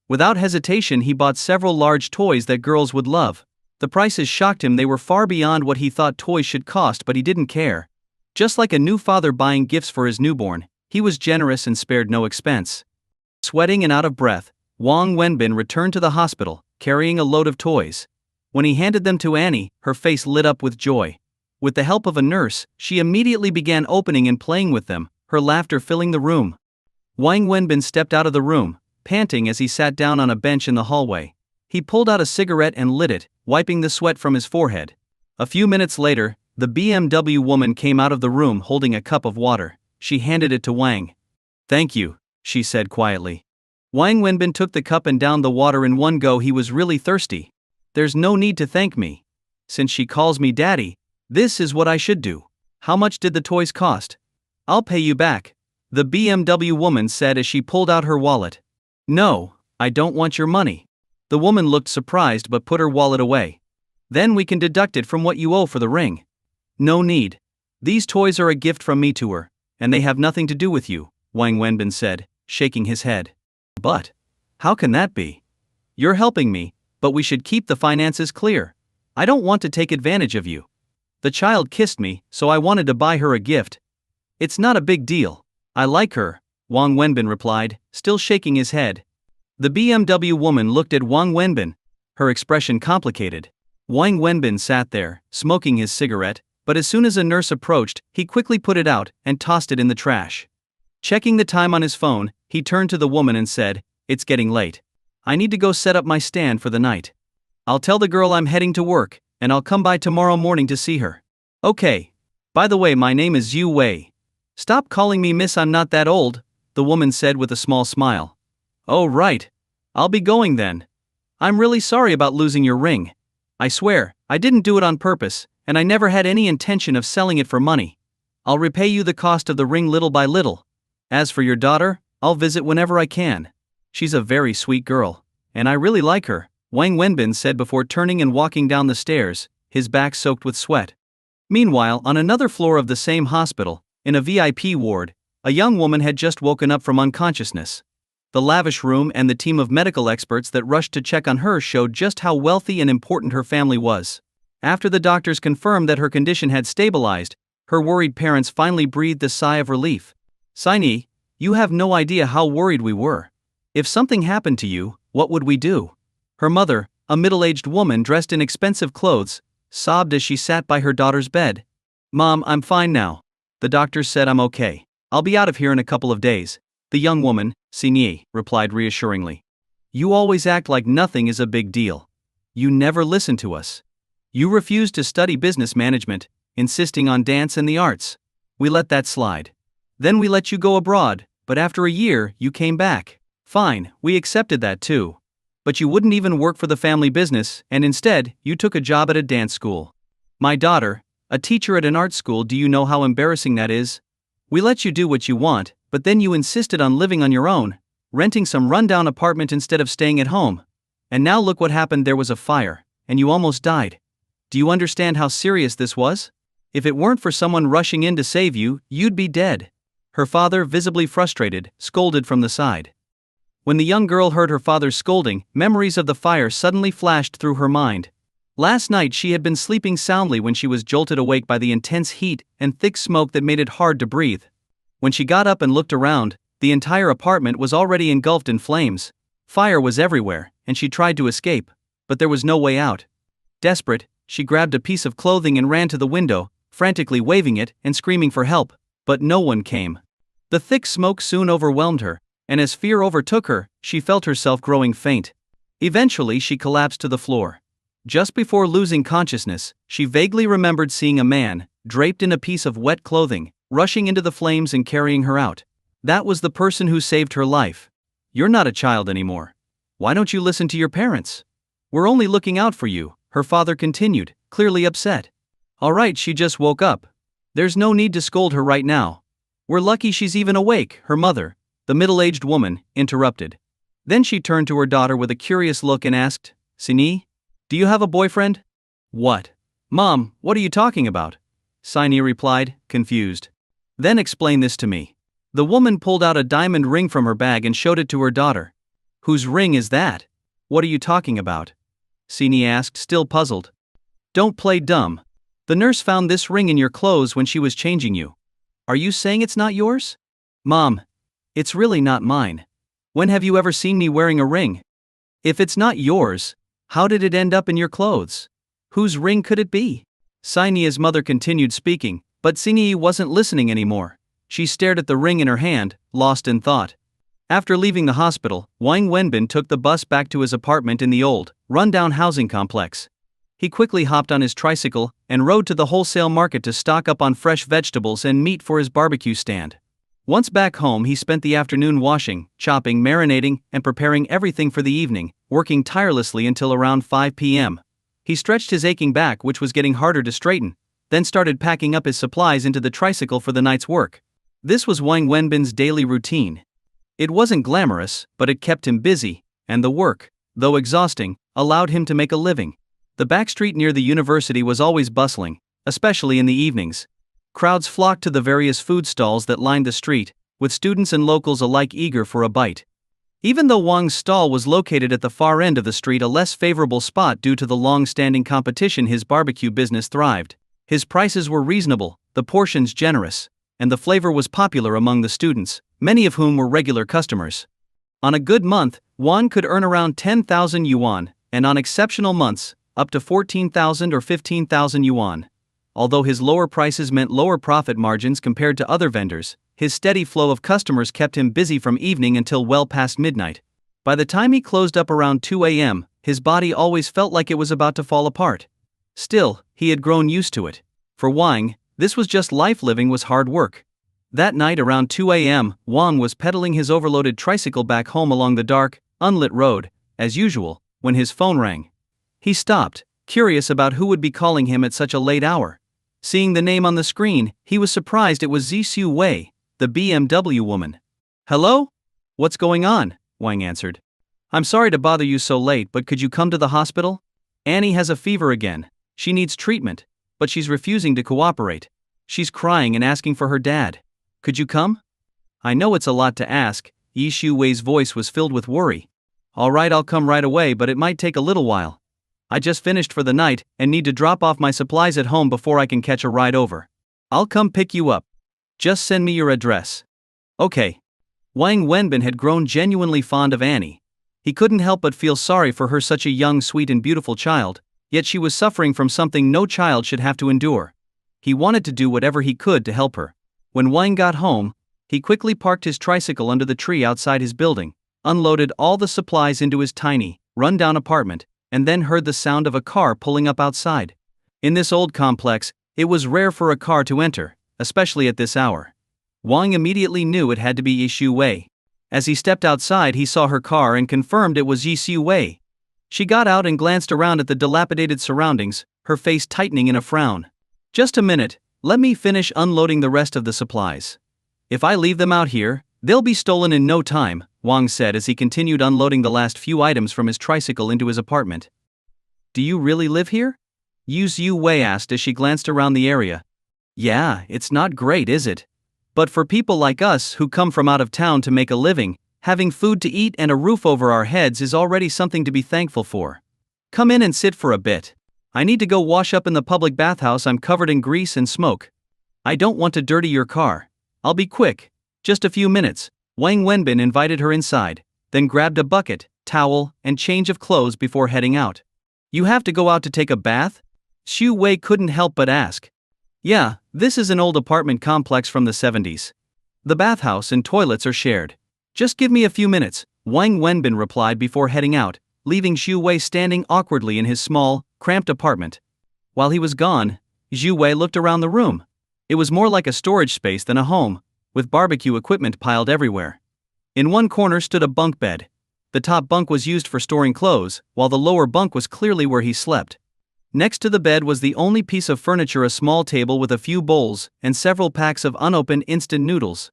Without hesitation, he bought several large toys that girls would love. The prices shocked him, they were far beyond what he thought toys should cost, but he didn't care. Just like a new father buying gifts for his newborn, he was generous and spared no expense. Sweating and out of breath, Wang Wenbin returned to the hospital, carrying a load of toys. When he handed them to Annie, her face lit up with joy. With the help of a nurse, she immediately began opening and playing with them, her laughter filling the room. Wang Wenbin stepped out of the room, panting as he sat down on a bench in the hallway. He pulled out a cigarette and lit it, wiping the sweat from his forehead. A few minutes later, the BMW woman came out of the room holding a cup of water. She handed it to Wang. Thank you, she said quietly. Wang Wenbin took the cup and downed the water in one go. He was really thirsty. There's no need to thank me. Since she calls me Daddy, this is what I should do. How much did the toys cost? I'll pay you back, the BMW woman said as she pulled out her wallet. No, I don't want your money. The woman looked surprised but put her wallet away. Then we can deduct it from what you owe for the ring. No need. These toys are a gift from me to her, and they have nothing to do with you, Wang Wenbin said, shaking his head. But how can that be? You're helping me, but we should keep the finances clear. I don't want to take advantage of you. The child kissed me, so I wanted to buy her a gift. It's not a big deal. I like her, Wang Wenbin replied, still shaking his head. The BMW woman looked at Wang Wenbin, her expression complicated. Wang Wenbin sat there, smoking his cigarette, but as soon as a nurse approached, he quickly put it out and tossed it in the trash. Checking the time on his phone, he turned to the woman and said, "It's getting late. I need to go set up my stand for the night. I'll tell the girl I'm heading to work, and I'll come by tomorrow morning to see her." Okay. By the way, my name is Yu Wei. Stop calling me miss, I'm not that old, the woman said with a small smile. Oh right. I'll be going then. I'm really sorry about losing your ring. I swear, I didn't do it on purpose, and I never had any intention of selling it for money. I'll repay you the cost of the ring little by little. As for your daughter, I'll visit whenever I can. She's a very sweet girl, and I really like her, Wang Wenbin said before turning and walking down the stairs, his back soaked with sweat. Meanwhile, on another floor of the same hospital, in a VIP ward, a young woman had just woken up from unconsciousness. The lavish room and the team of medical experts that rushed to check on her showed just how wealthy and important her family was. After the doctors confirmed that her condition had stabilized, her worried parents finally breathed a sigh of relief. Xingi, you have no idea how worried we were. If something happened to you, what would we do? Her mother, a middle-aged woman dressed in expensive clothes, sobbed as she sat by her daughter's bed. Mom, I'm fine now. The doctors said I'm okay. I'll be out of here in a couple of days. The young woman, Xingi, replied reassuringly. You always act like nothing is a big deal. You never listen to us. You refused to study business management, insisting on dance and the arts. We let that slide. Then we let you go abroad, but after a year, you came back. Fine, we accepted that too. But you wouldn't even work for the family business, and instead, you took a job at a dance school. My daughter, a teacher at an art school, do you know how embarrassing that is? We let you do what you want, but then you insisted on living on your own, renting some rundown apartment instead of staying at home. And now look what happened, there was a fire, and you almost died. Do you understand how serious this was? If it weren't for someone rushing in to save you, you'd be dead. Her father, visibly frustrated, scolded from the side. When the young girl heard her father's scolding, memories of the fire suddenly flashed through her mind. Last night she had been sleeping soundly when she was jolted awake by the intense heat and thick smoke that made it hard to breathe. When she got up and looked around, the entire apartment was already engulfed in flames. Fire was everywhere, and she tried to escape, but there was no way out. Desperate, she grabbed a piece of clothing and ran to the window, frantically waving it and screaming for help, but no one came. The thick smoke soon overwhelmed her, and as fear overtook her, she felt herself growing faint. Eventually she collapsed to the floor. Just before losing consciousness, she vaguely remembered seeing a man, draped in a piece of wet clothing, rushing into the flames and carrying her out. That was the person who saved her life. You're not a child anymore. Why don't you listen to your parents? We're only looking out for you, her father continued, clearly upset. Alright, she just woke up. There's no need to scold her right now. We're lucky she's even awake, her mother, the middle-aged woman, interrupted. Then she turned to her daughter with a curious look and asked, Xingi, do you have a boyfriend? What? Mom, what are you talking about? Xingi replied, confused. Then explain this to me. The woman pulled out a diamond ring from her bag and showed it to her daughter. Whose ring is that? What are you talking about? Xingi asked, still puzzled. Don't play dumb. The nurse found this ring in your clothes when she was changing you. Are you saying it's not yours? Mom, it's really not mine. When have you ever seen me wearing a ring? If it's not yours, how did it end up in your clothes? Whose ring could it be? Xingi's mother continued speaking, but Xingi wasn't listening anymore. She stared at the ring in her hand, lost in thought. After leaving the hospital, Wang Wenbin took the bus back to his apartment in the old, run-down housing complex. He quickly hopped on his tricycle and rode to the wholesale market to stock up on fresh vegetables and meat for his barbecue stand. Once back home, he spent the afternoon washing, chopping, marinating, and preparing everything for the evening, working tirelessly until around 5 p.m. He stretched his aching back, which was getting harder to straighten, then started packing up his supplies into the tricycle for the night's work. This was Wang Wenbin's daily routine. It wasn't glamorous, but it kept him busy, and the work, though exhausting, allowed him to make a living. The back street near the university was always bustling, especially in the evenings. Crowds flocked to the various food stalls that lined the street, with students and locals alike eager for a bite. Even though Wang's stall was located at the far end of the street, a less favorable spot due to the long-standing competition, his barbecue business thrived. His prices were reasonable, the portions generous, and the flavor was popular among the students, many of whom were regular customers. On a good month, Wang could earn around 10,000 yuan, and on exceptional months, up to 14,000 or 15,000 yuan. Although his lower prices meant lower profit margins compared to other vendors, his steady flow of customers kept him busy from evening until well past midnight. By the time he closed up around 2 a.m., his body always felt like it was about to fall apart. Still, he had grown used to it. For Wang, this was just life. Living was hard work. That night around 2 a.m., Wang was pedaling his overloaded tricycle back home along the dark, unlit road, as usual, when his phone rang. He stopped, curious about who would be calling him at such a late hour. Seeing the name on the screen, he was surprised it was Zixu Wei, the BMW woman. Hello? What's going on? Wang answered. I'm sorry to bother you so late, but could you come to the hospital? Annie has a fever again. She needs treatment, but she's refusing to cooperate. She's crying and asking for her dad. Could you come? I know it's a lot to ask. Zixu Wei's voice was filled with worry. All right, I'll come right away, but it might take a little while. I just finished for the night and need to drop off my supplies at home before I can catch a ride over. I'll come pick you up. Just send me your address. Okay. Wang Wenbin had grown genuinely fond of Annie. He couldn't help but feel sorry for her, such a young, sweet and beautiful child, yet she was suffering from something no child should have to endure. He wanted to do whatever he could to help her. When Wang got home, he quickly parked his tricycle under the tree outside his building, unloaded all the supplies into his tiny, run-down apartment, and then heard the sound of a car pulling up outside. In this old complex, it was rare for a car to enter, especially at this hour. Wang immediately knew it had to be Zixu Wei. As he stepped outside, he saw her car and confirmed it was Zixu Wei. She got out and glanced around at the dilapidated surroundings, her face tightening in a frown. Just a minute, let me finish unloading the rest of the supplies. If I leave them out here, they'll be stolen in no time, Wang said as he continued unloading the last few items from his tricycle into his apartment. Do you really live here? Zixu Wei asked as she glanced around the area. Yeah, it's not great, is it? But for people like us who come from out of town to make a living, having food to eat and a roof over our heads is already something to be thankful for. Come in and sit for a bit. I need to go wash up in the public bathhouse. I'm covered in grease and smoke. I don't want to dirty your car. I'll be quick. Just a few minutes. Wang Wenbin invited her inside, then grabbed a bucket, towel, and change of clothes before heading out. You have to go out to take a bath? Zixu Wei couldn't help but ask. Yeah, this is an old apartment complex from the 70s. The bathhouse and toilets are shared. Just give me a few minutes, Wang Wenbin replied before heading out, leaving Zixu Wei standing awkwardly in his small, cramped apartment. While he was gone, Zixu Wei looked around the room. It was more like a storage space than a home, with barbecue equipment piled everywhere. In one corner stood a bunk bed. The top bunk was used for storing clothes, while the lower bunk was clearly where he slept. Next to the bed was the only piece of furniture, a small table with a few bowls and several packs of unopened instant noodles.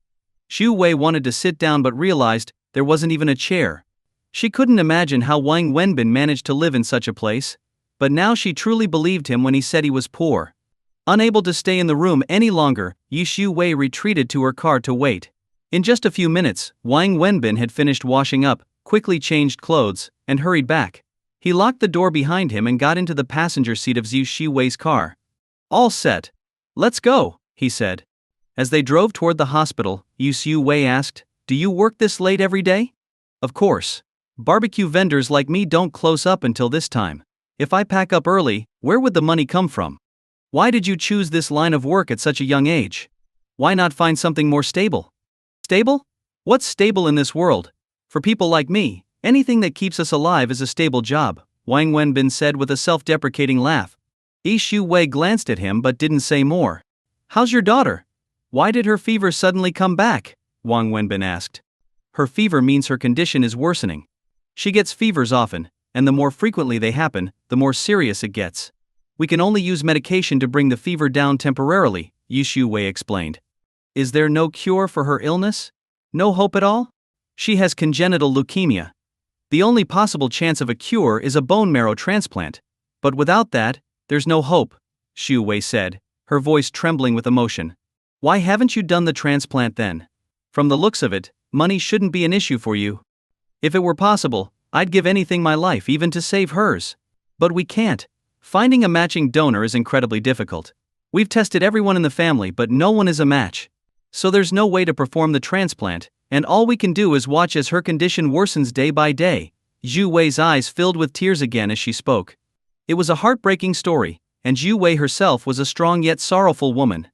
Xu Wei wanted to sit down but realized there wasn't even a chair. She couldn't imagine how Wang Wenbin managed to live in such a place, but now she truly believed him when he said he was poor. Unable to stay in the room any longer, Xu Wei retreated to her car to wait. In just a few minutes, Wang Wenbin had finished washing up, quickly changed clothes, and hurried back. He locked the door behind him and got into the passenger seat of Xu Wei's car. "All set. Let's go," he said. As they drove toward the hospital, Xu Wei asked, "Do you work this late every day?" "Of course. Barbecue vendors like me don't close up until this time. If I pack up early, where would the money come from?" "Why did you choose this line of work at such a young age? Why not find something more stable?" "Stable? What's stable in this world? For people like me, anything that keeps us alive is a stable job," Wang Wenbin said with a self-deprecating laugh. Xu Wei glanced at him but didn't say more. "How's your daughter? Why did her fever suddenly come back?" Wang Wenbin asked. "Her fever means her condition is worsening. She gets fevers often, and the more frequently they happen, the more serious it gets. We can only use medication to bring the fever down temporarily," Xu Wei explained. "Is there no cure for her illness? No hope at all?" "She has congenital leukemia. The only possible chance of a cure is a bone marrow transplant. But without that, there's no hope," Xu Wei said, her voice trembling with emotion. "Why haven't you done the transplant then? From the looks of it, money shouldn't be an issue for you." "If it were possible, I'd give anything my life even to save hers. But we can't. Finding a matching donor is incredibly difficult. We've tested everyone in the family but no one is a match. So there's no way to perform the transplant, and all we can do is watch as her condition worsens day by day." Xu Wei's eyes filled with tears again as she spoke. It was a heartbreaking story, and Xu Wei herself was a strong yet sorrowful woman.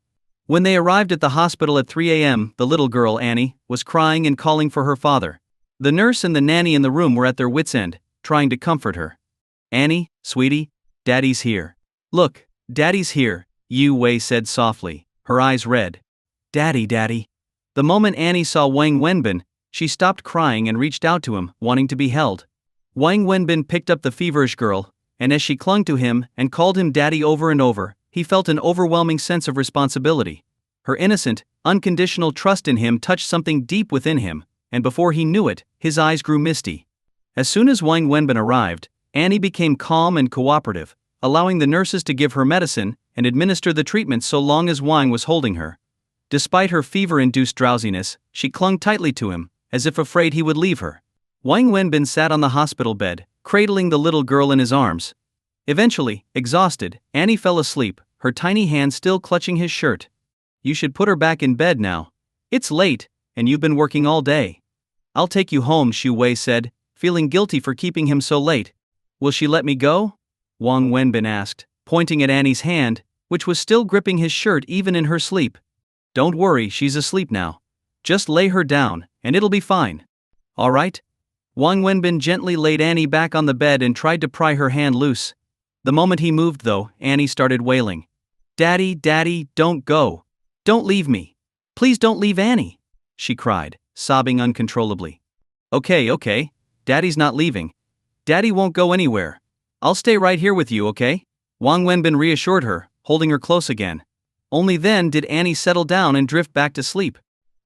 When they arrived at the hospital at 3 a.m., the little girl, Annie, was crying and calling for her father. The nurse and the nanny in the room were at their wits' end, trying to comfort her. "Annie, sweetie, Daddy's here." "Look, Daddy's here," Xu Wei said softly, her eyes red. "Daddy, Daddy." The moment Annie saw Wang Wenbin, she stopped crying and reached out to him, wanting to be held. Wang Wenbin picked up the feverish girl, and as she clung to him and called him daddy over and over, he felt an overwhelming sense of responsibility. Her innocent, unconditional trust in him touched something deep within him, and before he knew it, his eyes grew misty. As soon as Wang Wenbin arrived, Annie became calm and cooperative, allowing the nurses to give her medicine and administer the treatment so long as Wang was holding her. Despite her fever-induced drowsiness, she clung tightly to him, as if afraid he would leave her. Wang Wenbin sat on the hospital bed, cradling the little girl in his arms. Eventually, exhausted, Annie fell asleep, her tiny hand still clutching his shirt. "You should put her back in bed now. It's late, and you've been working all day." "I'll take you home," Xu Wei said, feeling guilty for keeping him so late. "Will she let me go?" Wang Wenbin asked, pointing at Annie's hand, which was still gripping his shirt even in her sleep. "Don't worry, she's asleep now. Just lay her down, and it'll be fine." "All right." Wang Wenbin gently laid Annie back on the bed and tried to pry her hand loose. The moment he moved, though, Annie started wailing. "Daddy, Daddy, don't go. Don't leave me. Please don't leave Annie," she cried, sobbing uncontrollably. Okay, Daddy's not leaving. Daddy won't go anywhere. I'll stay right here with you, okay?" Wang Wenbin reassured her, holding her close again. Only then did Annie settle down and drift back to sleep.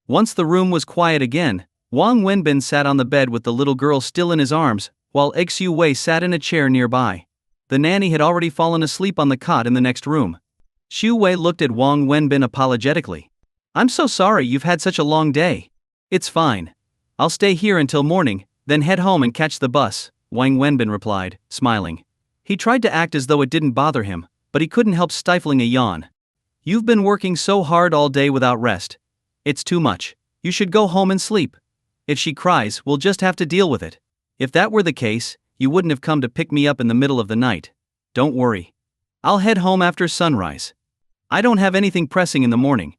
Once the room was quiet again, Wang Wenbin sat on the bed with the little girl still in his arms, while Xu Wei sat in a chair nearby. The nanny had already fallen asleep on the cot in the next room. Xu Wei looked at Wang Wenbin apologetically. "I'm so sorry you've had such a long day." "It's fine. I'll stay here until morning, then head home and catch the bus," Wang Wenbin replied, smiling. He tried to act as though it didn't bother him, but he couldn't help stifling a yawn. "You've been working so hard all day without rest. It's too much. You should go home and sleep. If she cries, we'll just have to deal with it. If that were the case, you wouldn't have come to pick me up in the middle of the night. Don't worry. I'll head home after sunrise. I don't have anything pressing in the morning."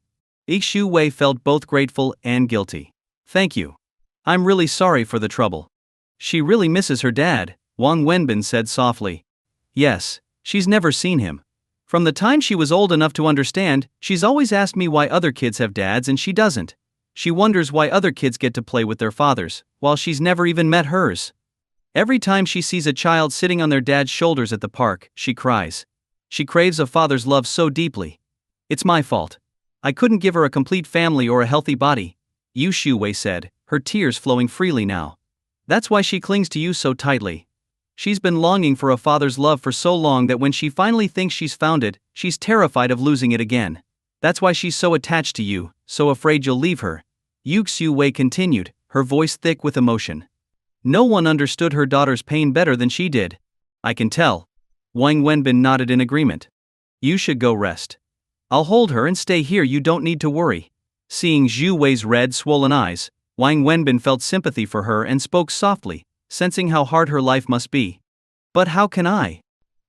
Xu Wei felt both grateful and guilty. "Thank you. I'm really sorry for the trouble." "She really misses her dad," Wang Wenbin said softly. "Yes, she's never seen him. From the time she was old enough to understand, she's always asked me why other kids have dads and she doesn't. She wonders why other kids get to play with their fathers, while she's never even met hers. Every time she sees a child sitting on their dad's shoulders at the park, she cries. She craves a father's love so deeply. It's my fault. I couldn't give her a complete family or a healthy body, Yu Shuwei said, her tears flowing freely now. That's why she clings to you so tightly. She's been longing for a father's love for so long that when she finally thinks she's found it, she's terrified of losing it again. That's why she's so attached to you, so afraid you'll leave her, Yu Shuwei continued, her voice thick with emotion. No one understood her daughter's pain better than she did. I can tell. Wang Wenbin nodded in agreement. You should go rest. I'll hold her and stay here, you don't need to worry. Seeing Zhu Wei's red, swollen eyes, Wang Wenbin felt sympathy for her and spoke softly, sensing how hard her life must be. But how can I?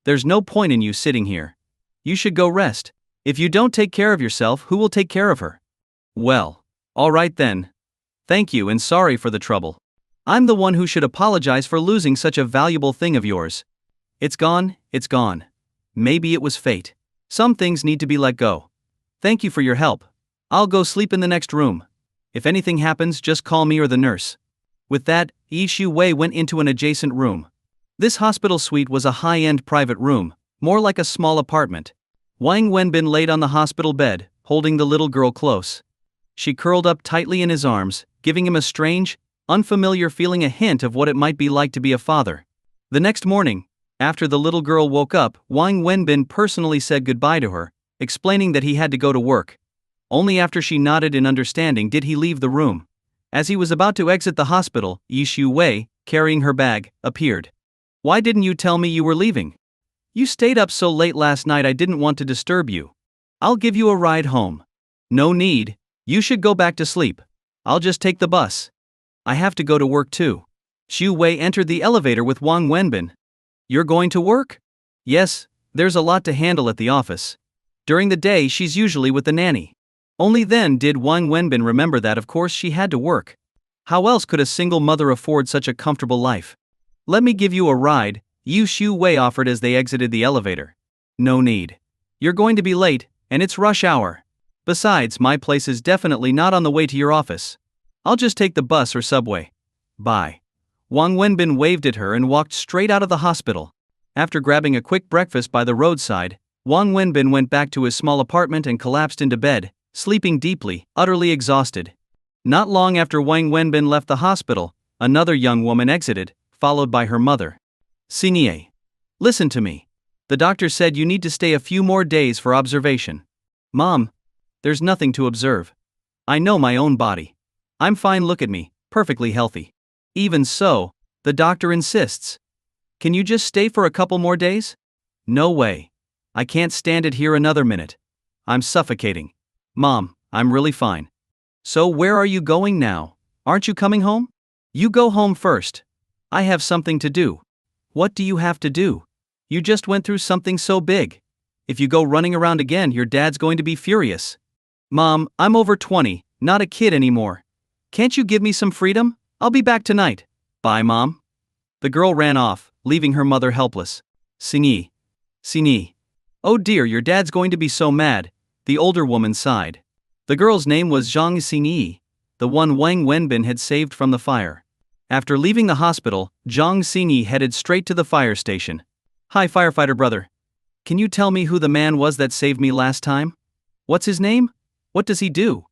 There's no point in you sitting here. You should go rest. If you don't take care of yourself, who will take care of her? Well, all right then. Thank you and sorry for the trouble. I'm the one who should apologize for losing such a valuable thing of yours. It's gone, it's gone. Maybe it was fate. Some things need to be let go. Thank you for your help. I'll go sleep in the next room. If anything happens, just call me or the nurse. With that, Yi Shuwei went into an adjacent room. This hospital suite was a high-end private room, more like a small apartment. Wang Wenbin laid on the hospital bed, holding the little girl close. She curled up tightly in his arms, giving him a strange, unfamiliar feeling, a hint of what it might be like to be a father. The next morning, after the little girl woke up, Wang Wenbin personally said goodbye to her, explaining that he had to go to work. Only after she nodded in understanding did he leave the room. As he was about to exit the hospital, Yi Shuwei, carrying her bag, appeared. Why didn't you tell me you were leaving? You stayed up so late last night, I didn't want to disturb you. I'll give you a ride home. No need, you should go back to sleep. I'll just take the bus. I have to go to work too. Xu Wei entered the elevator with Wang Wenbin. You're going to work? Yes, there's a lot to handle at the office. During the day she's usually with the nanny. Only then did Wang Wenbin remember that of course she had to work. How else could a single mother afford such a comfortable life? Let me give you a ride, Yu Shu Wei offered as they exited the elevator. No need. You're going to be late, and it's rush hour. Besides, my place is definitely not on the way to your office. I'll just take the bus or subway. Bye. Wang Wenbin waved at her and walked straight out of the hospital. After grabbing a quick breakfast by the roadside, Wang Wenbin went back to his small apartment and collapsed into bed, sleeping deeply, utterly exhausted. Not long after Wang Wenbin left the hospital, another young woman exited, followed by her mother. Xingi, listen to me. The doctor said you need to stay a few more days for observation. Mom, there's nothing to observe. I know my own body. I'm fine, look at me, perfectly healthy. Even so, the doctor insists. Can you just stay for a couple more days? No way. I can't stand it here another minute. I'm suffocating. Mom, I'm really fine. So where are you going now? Aren't you coming home? You go home first. I have something to do. What do you have to do? You just went through something so big. If you go running around again, your dad's going to be furious. Mom, I'm over 20, not a kid anymore. Can't you give me some freedom? I'll be back tonight. Bye, Mom. The girl ran off, leaving her mother helpless. Xingi. Oh dear, your dad's going to be so mad, the older woman sighed. The girl's name was Jang Xingi, the one Wang Wenbin had saved from the fire. After leaving the hospital, Jang Xingi headed straight to the fire station. Hi, firefighter brother. Can you tell me who the man was that saved me last time? What's his name? What does he do?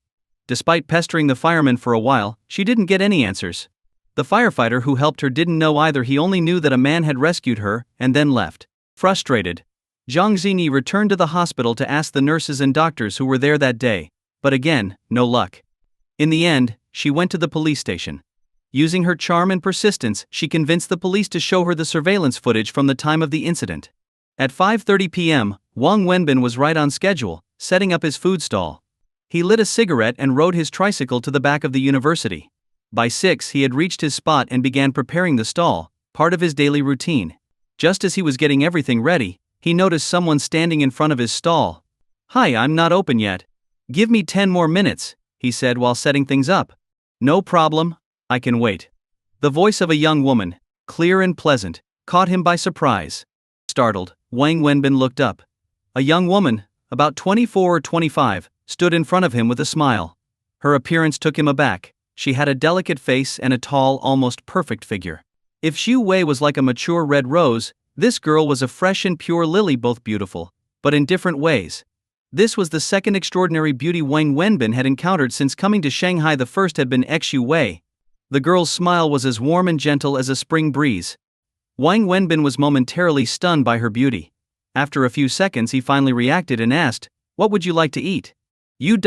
Despite pestering the fireman for a while, she didn't get any answers. The firefighter who helped her didn't know either. He only knew that a man had rescued her and then left. Frustrated, Jang Xingi returned to the hospital to ask the nurses and doctors who were there that day, but again, no luck. In the end, she went to the police station. Using her charm and persistence, she convinced the police to show her the surveillance footage from the time of the incident. At 5:30 p.m., Wang Wenbin was right on schedule, setting up his food stall. He lit a cigarette and rode his tricycle to the back of the university. By 6 he had reached his spot and began preparing the stall, part of his daily routine. Just as he was getting everything ready, he noticed someone standing in front of his stall. Hi, I'm not open yet. Give me 10 more minutes, he said while setting things up. No problem, I can wait. The voice of a young woman, clear and pleasant, caught him by surprise. Startled, Wang Wenbin looked up. A young woman, about 24 or 25, stood in front of him with a smile. Her appearance took him aback. She had a delicate face and a tall, almost perfect figure. If Xu Wei was like a mature red rose, this girl was a fresh and pure lily, both beautiful, but in different ways. This was the second extraordinary beauty Wang Wenbin had encountered since coming to Shanghai. The first had been Xu Wei. The girl's smile was as warm and gentle as a spring breeze. Wang Wenbin was momentarily stunned by her beauty. After a few seconds he finally reacted and asked, "What would you like to eat?" "You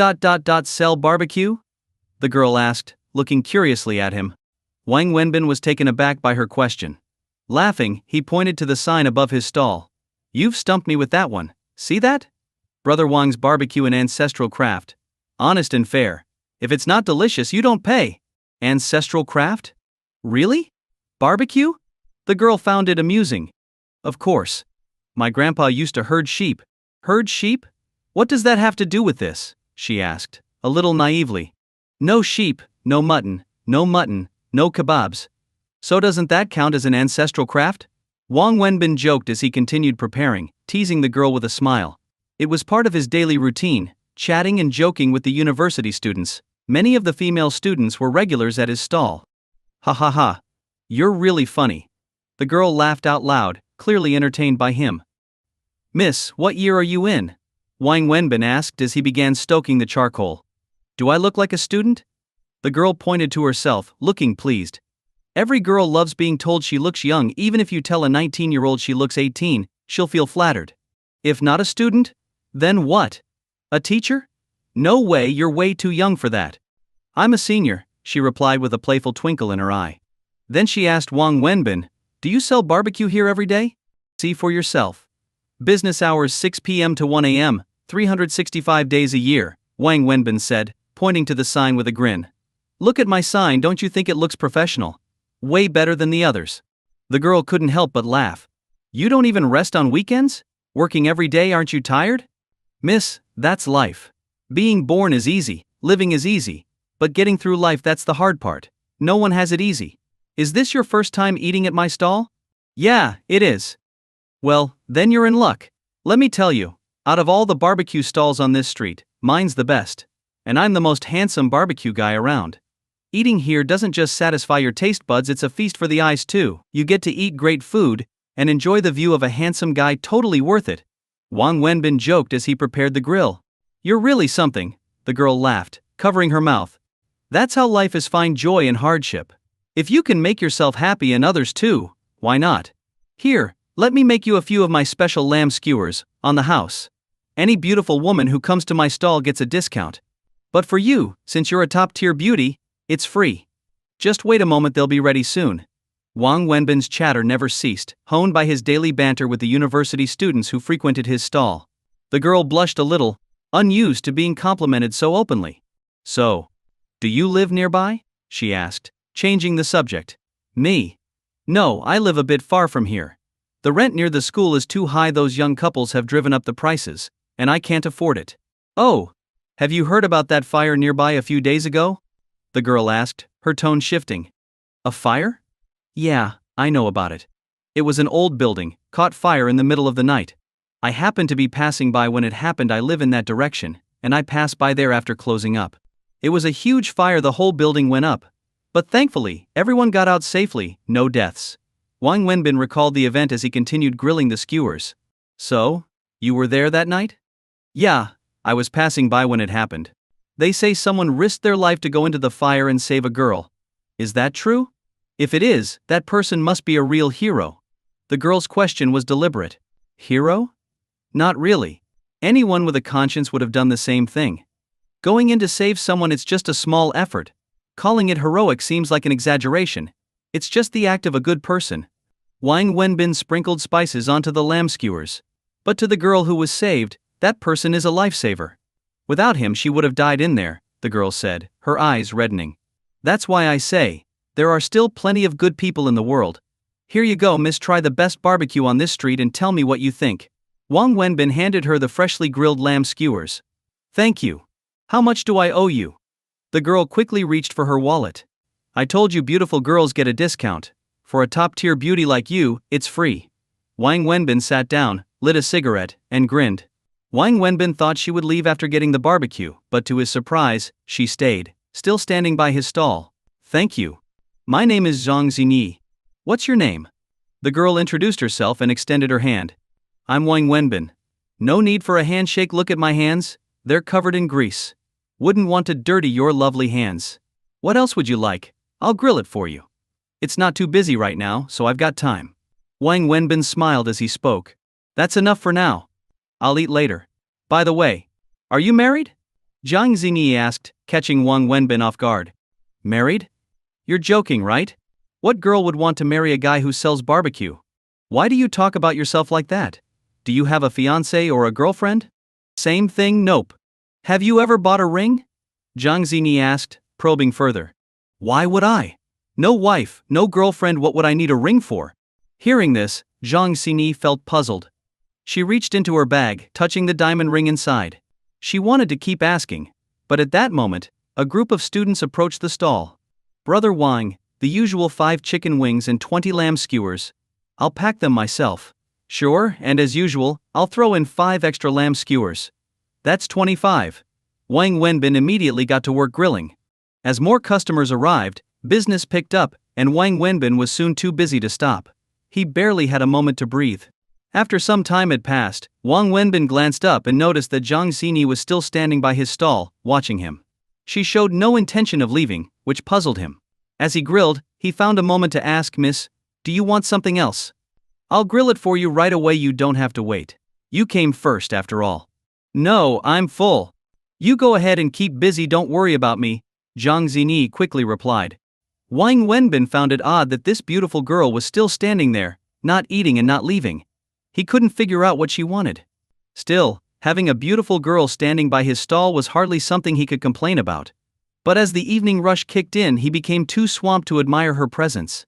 sell barbecue?" the girl asked, looking curiously at him. Wang Wenbin was taken aback by her question. Laughing, he pointed to the sign above his stall. "You've stumped me with that one, see that? Brother Wang's barbecue, an ancestral craft. Honest and fair. If it's not delicious, you don't pay." Ancestral craft? Really? Barbecue? The girl found it amusing. "Of course. My grandpa used to herd sheep." "Herd sheep? What does that have to do with this?" she asked, a little naively. "No sheep, no mutton, no kebabs. So doesn't that count as an ancestral craft?" Wang Wenbin joked as he continued preparing, teasing the girl with a smile. It was part of his daily routine, chatting and joking with the university students. Many of the female students were regulars at his stall. "Ha ha ha. You're really funny." The girl laughed out loud, clearly entertained by him. "Miss, what year are you in?" Wang Wenbin asked as he began stoking the charcoal. "Do I look like a student?" The girl pointed to herself, looking pleased. Every girl loves being told she looks young. Even if you tell a 19-year-old she looks 18, she'll feel flattered. "If not a student? Then what? A teacher? No way, you're way too young for that." "I'm a senior," she replied with a playful twinkle in her eye. Then she asked Wang Wenbin, "Do you sell barbecue here every day?" "See for yourself. Business hours 6 p.m. to 1 a.m., 365 days a year," Wang Wenbin said, pointing to the sign with a grin. "Look at my sign, don't you think it looks professional? Way better than the others." The girl couldn't help but laugh. "You don't even rest on weekends? Working every day, aren't you tired?" "Miss, that's life. Being born is easy, living is easy. But getting through life, that's the hard part. No one has it easy. Is this your first time eating at my stall?" "Yeah, it is." "Well, then you're in luck. Let me tell you, out of all the barbecue stalls on this street, mine's the best. And I'm the most handsome barbecue guy around. Eating here doesn't just satisfy your taste buds, it's a feast for the eyes too. You get to eat great food and enjoy the view of a handsome guy, totally worth it." Wang Wenbin joked as he prepared the grill. "You're really something," the girl laughed, covering her mouth. "That's how life is, find joy in hardship. If you can make yourself happy and others too, why not? Here, let me make you a few of my special lamb skewers, on the house. Any beautiful woman who comes to my stall gets a discount. But for you, since you're a top-tier beauty, it's free. Just wait a moment, they'll be ready soon." Wang Wenbin's chatter never ceased, honed by his daily banter with the university students who frequented his stall. The girl blushed a little, unused to being complimented so openly. "So, do you live nearby?" she asked, changing the subject. "Me? No, I live a bit far from here. The rent near the school is too high, those young couples have driven up the prices, and I can't afford it." "Oh, have you heard about that fire nearby a few days ago?" the girl asked, her tone shifting. "A fire? Yeah, I know about it. It was an old building, caught fire in the middle of the night. I happened to be passing by when it happened. I live in that direction, and I passed by there after closing up. It was a huge fire, the whole building went up. But thankfully, everyone got out safely, no deaths." Wang Wenbin recalled the event as he continued grilling the skewers. "So, you were there that night?" "Yeah, I was passing by when it happened. They say someone risked their life to go into the fire and save a girl. Is that true? If it is, that person must be a real hero." The girl's question was deliberate. "Hero? Not really. Anyone with a conscience would have done the same thing. Going in to save someone, it's just a small effort. Calling it heroic seems like an exaggeration. It's just the act of a good person." Wang Wenbin sprinkled spices onto the lamb skewers. "But to the girl who was saved, that person is a lifesaver. Without him she would have died in there," the girl said, her eyes reddening. "That's why I say, there are still plenty of good people in the world. Here you go, miss, try the best barbecue on this street and tell me what you think." Wang Wenbin handed her the freshly grilled lamb skewers. "Thank you. How much do I owe you?" The girl quickly reached for her wallet. "I told you beautiful girls get a discount. For a top-tier beauty like you, it's free." Wang Wenbin sat down, lit a cigarette, and grinned. Wang Wenbin thought she would leave after getting the barbecue, but to his surprise, she stayed, still standing by his stall. "Thank you. My name is Jang Xingi. What's your name?" The girl introduced herself and extended her hand. "I'm Wang Wenbin. No need for a handshake. Look at my hands, they're covered in grease. Wouldn't want to dirty your lovely hands. What else would you like? I'll grill it for you. It's not too busy right now, so I've got time. Wang Wenbin smiled as he spoke. That's enough for now. I'll eat later. By the way, are you married? Jang Xingi asked, catching Wang Wenbin off guard. Married? You're joking, right? What girl would want to marry a guy who sells barbecue? Why do you talk about yourself like that? Do you have a fiancé or a girlfriend? Same thing, nope. Have you ever bought a ring? Jang Xingi asked, probing further. Why would I? No wife, no girlfriend, what would I need a ring for? Hearing this, Jang Xingi felt puzzled. She reached into her bag, touching the diamond ring inside. She wanted to keep asking, but at that moment, a group of students approached the stall. Brother Wang, the usual 5 chicken wings and 20 lamb skewers. I'll pack them myself. Sure, and as usual, I'll throw in 5 extra lamb skewers. That's 25. Wang Wenbin immediately got to work grilling. As more customers arrived, business picked up, and Wang Wenbin was soon too busy to stop. He barely had a moment to breathe. After some time had passed, Wang Wenbin glanced up and noticed that Jang Xingi was still standing by his stall, watching him. She showed no intention of leaving, which puzzled him. As he grilled, he found a moment to ask, Miss, do you want something else? I'll grill it for you right away, you don't have to wait. You came first after all. No, I'm full. You go ahead and keep busy, don't worry about me, Jang Xingi quickly replied. Wang Wenbin found it odd that this beautiful girl was still standing there, not eating and not leaving. He couldn't figure out what she wanted. Still, having a beautiful girl standing by his stall was hardly something he could complain about. But as the evening rush kicked in, he became too swamped to admire her presence.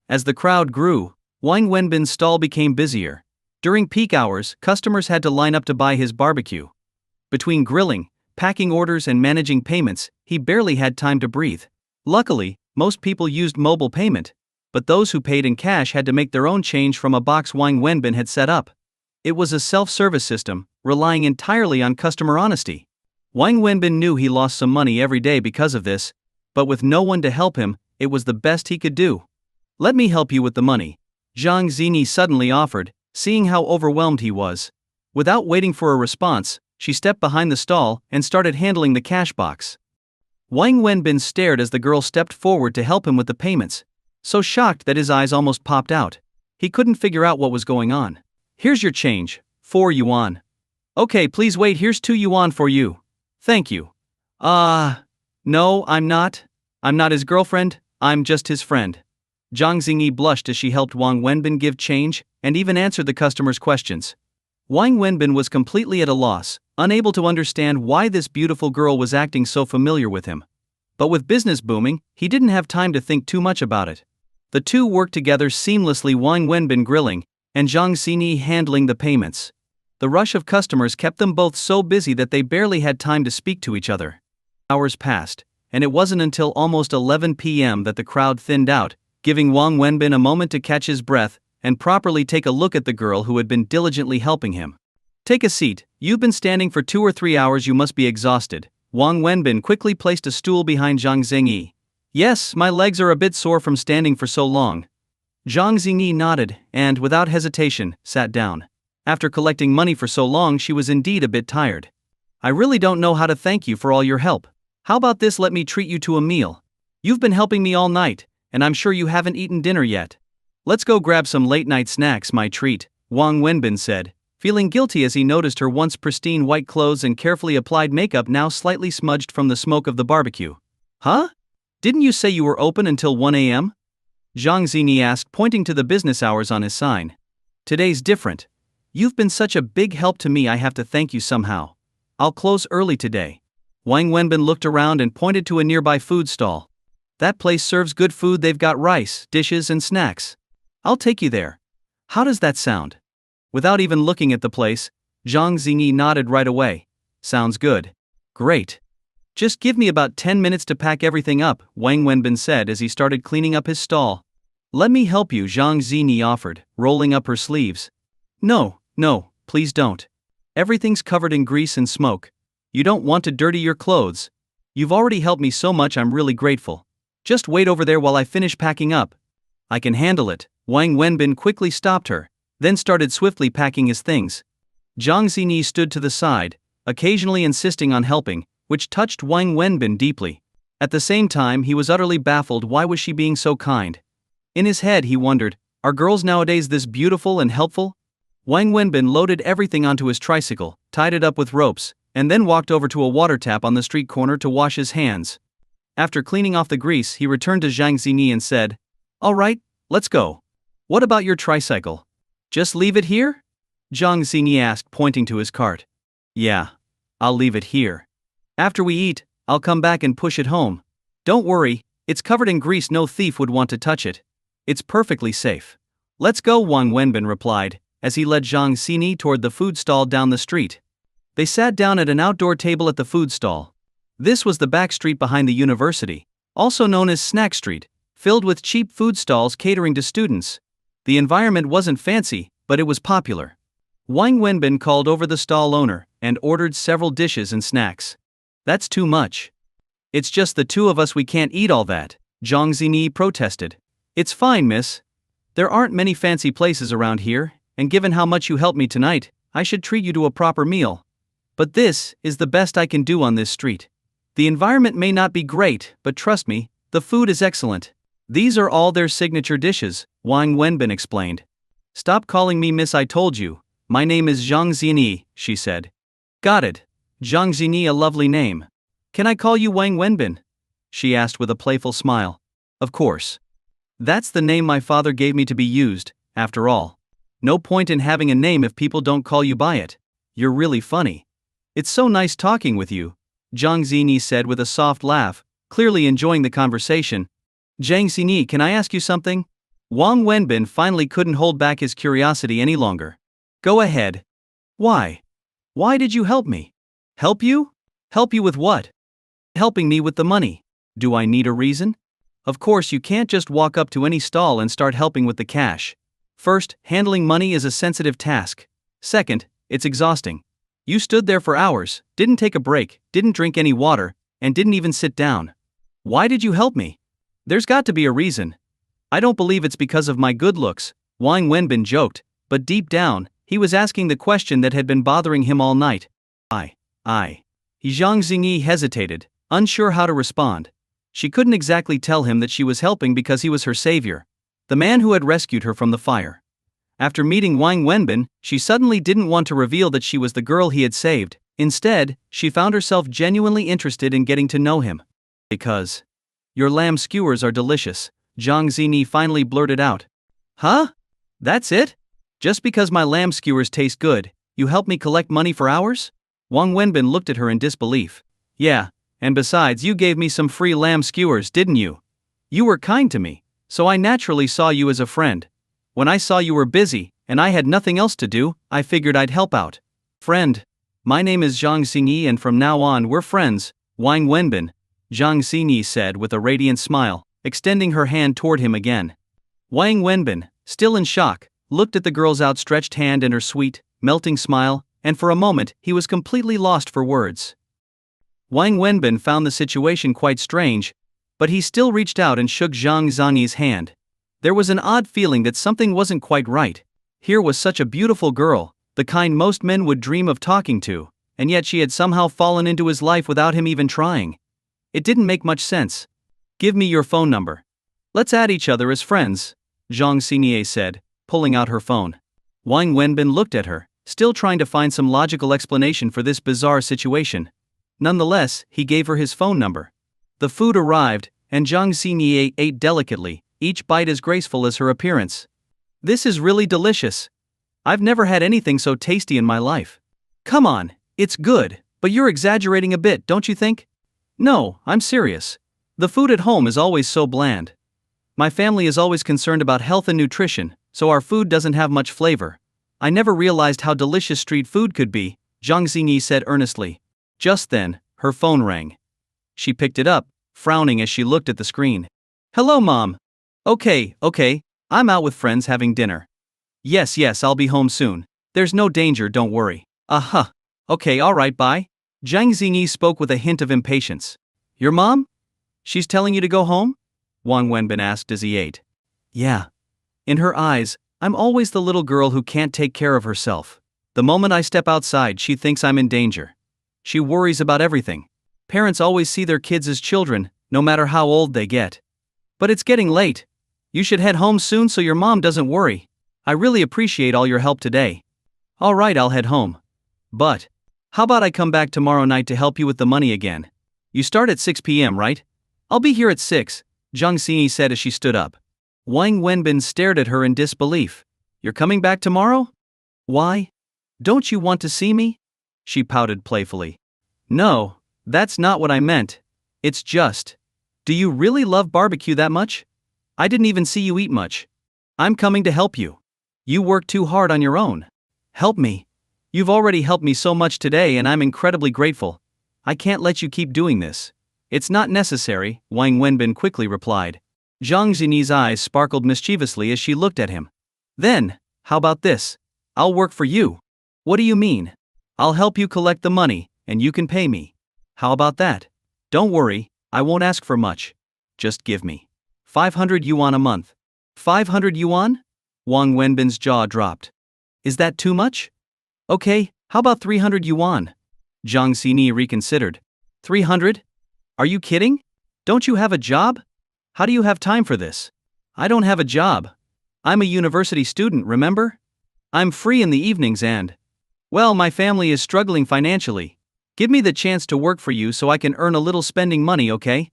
As the crowd grew, Wang Wenbin's stall became busier. During peak hours, customers had to line up to buy his barbecue. Between grilling, packing orders and managing payments, he barely had time to breathe. Luckily, most people used mobile payment, but those who paid in cash had to make their own change from a box Wang Wenbin had set up. It was a self-service system, relying entirely on customer honesty. Wang Wenbin knew he lost some money every day because of this, but with no one to help him, it was the best he could do. Let me help you with the money, Jang Xingi suddenly offered, seeing how overwhelmed he was. Without waiting for a response, she stepped behind the stall and started handling the cash box. Wang Wenbin stared as the girl stepped forward to help him with the payments, so shocked that his eyes almost popped out. He couldn't figure out what was going on. Here's your change, 4 yuan. Okay, please wait, here's 2 yuan for you. Thank you. No, I'm not his girlfriend, I'm just his friend. Jang Xingi blushed as she helped Wang Wenbin give change, and even answered the customers' questions. Wang Wenbin was completely at a loss, unable to understand why this beautiful girl was acting so familiar with him. But with business booming, he didn't have time to think too much about it. The two worked together seamlessly, Wang Wenbin grilling, and Jang Xingi handling the payments. The rush of customers kept them both so busy that they barely had time to speak to each other. Hours passed, and it wasn't until almost 11 p.m. that the crowd thinned out, giving Wang Wenbin a moment to catch his breath and properly take a look at the girl who had been diligently helping him. Take a seat, you've been standing for 2 or 3 hours, you must be exhausted. Wang Wenbin quickly placed a stool behind Jang Xingi. Yes, my legs are a bit sore from standing for so long. Jang Xingi nodded and, without hesitation, sat down. After collecting money for so long, she was indeed a bit tired. I really don't know how to thank you for all your help. How about this, let me treat you to a meal. You've been helping me all night, and I'm sure you haven't eaten dinner yet. Let's go grab some late-night snacks, my treat, Wang Wenbin said, feeling guilty as he noticed her once pristine white clothes and carefully applied makeup now slightly smudged from the smoke of the barbecue. Huh? Didn't you say you were open until 1 a.m.? Jang Xingi asked, pointing to the business hours on his sign. Today's different. You've been such a big help to me, I have to thank you somehow. I'll close early today. Wang Wenbin looked around and pointed to a nearby food stall. That place serves good food, they've got rice, dishes and snacks. I'll take you there. How does that sound? Without even looking at the place, Jang Xingi nodded right away. Sounds good. Great. Just give me about 10 minutes to pack everything up, Wang Wenbin said as he started cleaning up his stall. Let me help you, Jang Xingi offered, rolling up her sleeves. No, please don't. Everything's covered in grease and smoke. You don't want to dirty your clothes. You've already helped me so much, I'm really grateful. Just wait over there while I finish packing up. I can handle it. Wang Wenbin quickly stopped her, then started swiftly packing his things. Jang Xingi stood to the side, occasionally insisting on helping, which touched Wang Wenbin deeply. At the same time, he was utterly baffled. Why was she being so kind? In his head he wondered, are girls nowadays this beautiful and helpful? Wang Wenbin loaded everything onto his tricycle, tied it up with ropes, and then walked over to a water tap on the street corner to wash his hands. After cleaning off the grease, he returned to Jang Xingi and said, "All right, let's go. What about your tricycle? Just leave it here?" Jang Xingi asked, pointing to his cart. "Yeah, I'll leave it here. After we eat, I'll come back and push it home. Don't worry, it's covered in grease, no thief would want to touch it. It's perfectly safe." "Let's go," Wang Wenbin replied, as he led Jang Xingi toward the food stall down the street. They sat down at an outdoor table at the food stall. This was the back street behind the university, also known as Snack Street, filled with cheap food stalls catering to students. The environment wasn't fancy, but it was popular. Wang Wenbin called over the stall owner and ordered several dishes and snacks. "That's too much. It's just the two of us, we can't eat all that," Jang Xingi protested. "It's fine, miss. There aren't many fancy places around here, and given how much you helped me tonight, I should treat you to a proper meal. But this is the best I can do on this street. The environment may not be great, but trust me, the food is excellent. These are all their signature dishes," Wang Wenbin explained. "Stop calling me miss, I told you. My name is Jang Xingi," she said. "Got it. Jang Xingi, a lovely name. Can I call you Wang Wenbin?" she asked with a playful smile. "Of course. That's the name my father gave me to be used, after all. No point in having a name if people don't call you by it. You're really funny. It's so nice talking with you," Jang Xingi said with a soft laugh, clearly enjoying the conversation. "Jang Xingi, can I ask you something?" Wang Wenbin finally couldn't hold back his curiosity any longer. "Go ahead." "Why? Why did you help me?" "Help you? Help you with what?" "Helping me with the money. Do I need a reason?" "Of course, you can't just walk up to any stall and start helping with the cash. First, handling money is a sensitive task. Second, it's exhausting. You stood there for hours, didn't take a break, didn't drink any water, and didn't even sit down. Why did you help me?" "There's got to be a reason. I don't believe it's because of my good looks," Wang Wenbin joked, but deep down, he was asking the question that had been bothering him all night. I. Zhang Xingi hesitated, unsure how to respond. She couldn't exactly tell him that she was helping because he was her savior, the man who had rescued her from the fire. After meeting Wang Wenbin, she suddenly didn't want to reveal that she was the girl he had saved. Instead, she found herself genuinely interested in getting to know him. "Because your lamb skewers are delicious," Zhang Xingi finally blurted out. "Huh? That's it? Just because my lamb skewers taste good, you help me collect money for hours?" Wang Wenbin looked at her in disbelief. "Yeah, and besides, you gave me some free lamb skewers, didn't you? You were kind to me, so I naturally saw you as a friend. When I saw you were busy, and I had nothing else to do, I figured I'd help out." "Friend? My name is Jang Xingi and from now on we're friends, Wang Wenbin," Jang Xingi said with a radiant smile, extending her hand toward him again. Wang Wenbin, still in shock, looked at the girl's outstretched hand and her sweet, melting smile, and for a moment he was completely lost for words. Wang Wenbin found the situation quite strange, but he still reached out and shook Zhang Xingi's hand. There was an odd feeling that something wasn't quite right. Here was such a beautiful girl, the kind most men would dream of talking to, and yet she had somehow fallen into his life without him even trying. It didn't make much sense. "Give me your phone number. Let's add each other as friends," Zhang Xinyi said, pulling out her phone. Wang Wenbin looked at her, still trying to find some logical explanation for this bizarre situation. Nonetheless, he gave her his phone number. The food arrived, and Zhang Xinyi ate delicately, each bite as graceful as her appearance. "This is really delicious. I've never had anything so tasty in my life." "Come on, it's good, but you're exaggerating a bit, don't you think?" "No, I'm serious. The food at home is always so bland. My family is always concerned about health and nutrition, so our food doesn't have much flavor. I never realized how delicious street food could be," Zhang Xinyi said earnestly. Just then, her phone rang. She picked it up, frowning as she looked at the screen. "Hello, Mom. Okay, I'm out with friends having dinner. Yes, I'll be home soon. There's no danger, don't worry." Okay, alright, bye." Zhang Xinyi spoke with a hint of impatience. "Your mom? She's telling you to go home?" Wang Wenbin asked as he ate. "Yeah. In her eyes, I'm always the little girl who can't take care of herself. The moment I step outside, she thinks I'm in danger. She worries about everything. Parents always see their kids as children, no matter how old they get. But it's getting late. You should head home soon so your mom doesn't worry. I really appreciate all your help today. All right, I'll head home. But how about I come back tomorrow night to help you with the money again? You start at 6 p.m., right? I'll be here at 6, Jang Xingi said as she stood up. Wang Wenbin stared at her in disbelief. You're coming back tomorrow? Why? Don't you want to see me? She pouted playfully. No, that's not what I meant. It's just, do you really love barbecue that much? I didn't even see you eat much. I'm coming to help you. You work too hard on your own. Help me. You've already helped me so much today and I'm incredibly grateful. I can't let you keep doing this. It's not necessary, Wang Wenbin quickly replied. Zhang Xinyi's eyes sparkled mischievously as she looked at him. Then, how about this? I'll work for you. What do you mean? I'll help you collect the money, and you can pay me. How about that? Don't worry, I won't ask for much. Just give me 500 yuan a month. 500 yuan? Wang Wenbin's jaw dropped. Is that too much? Okay, how about 300 yuan? Zhang Xinyi reconsidered. 300? Are you kidding? Don't you have a job? How do you have time for this? I don't have a job. I'm a university student, remember? I'm free in the evenings and, well, my family is struggling financially. Give me the chance to work for you so I can earn a little spending money, okay?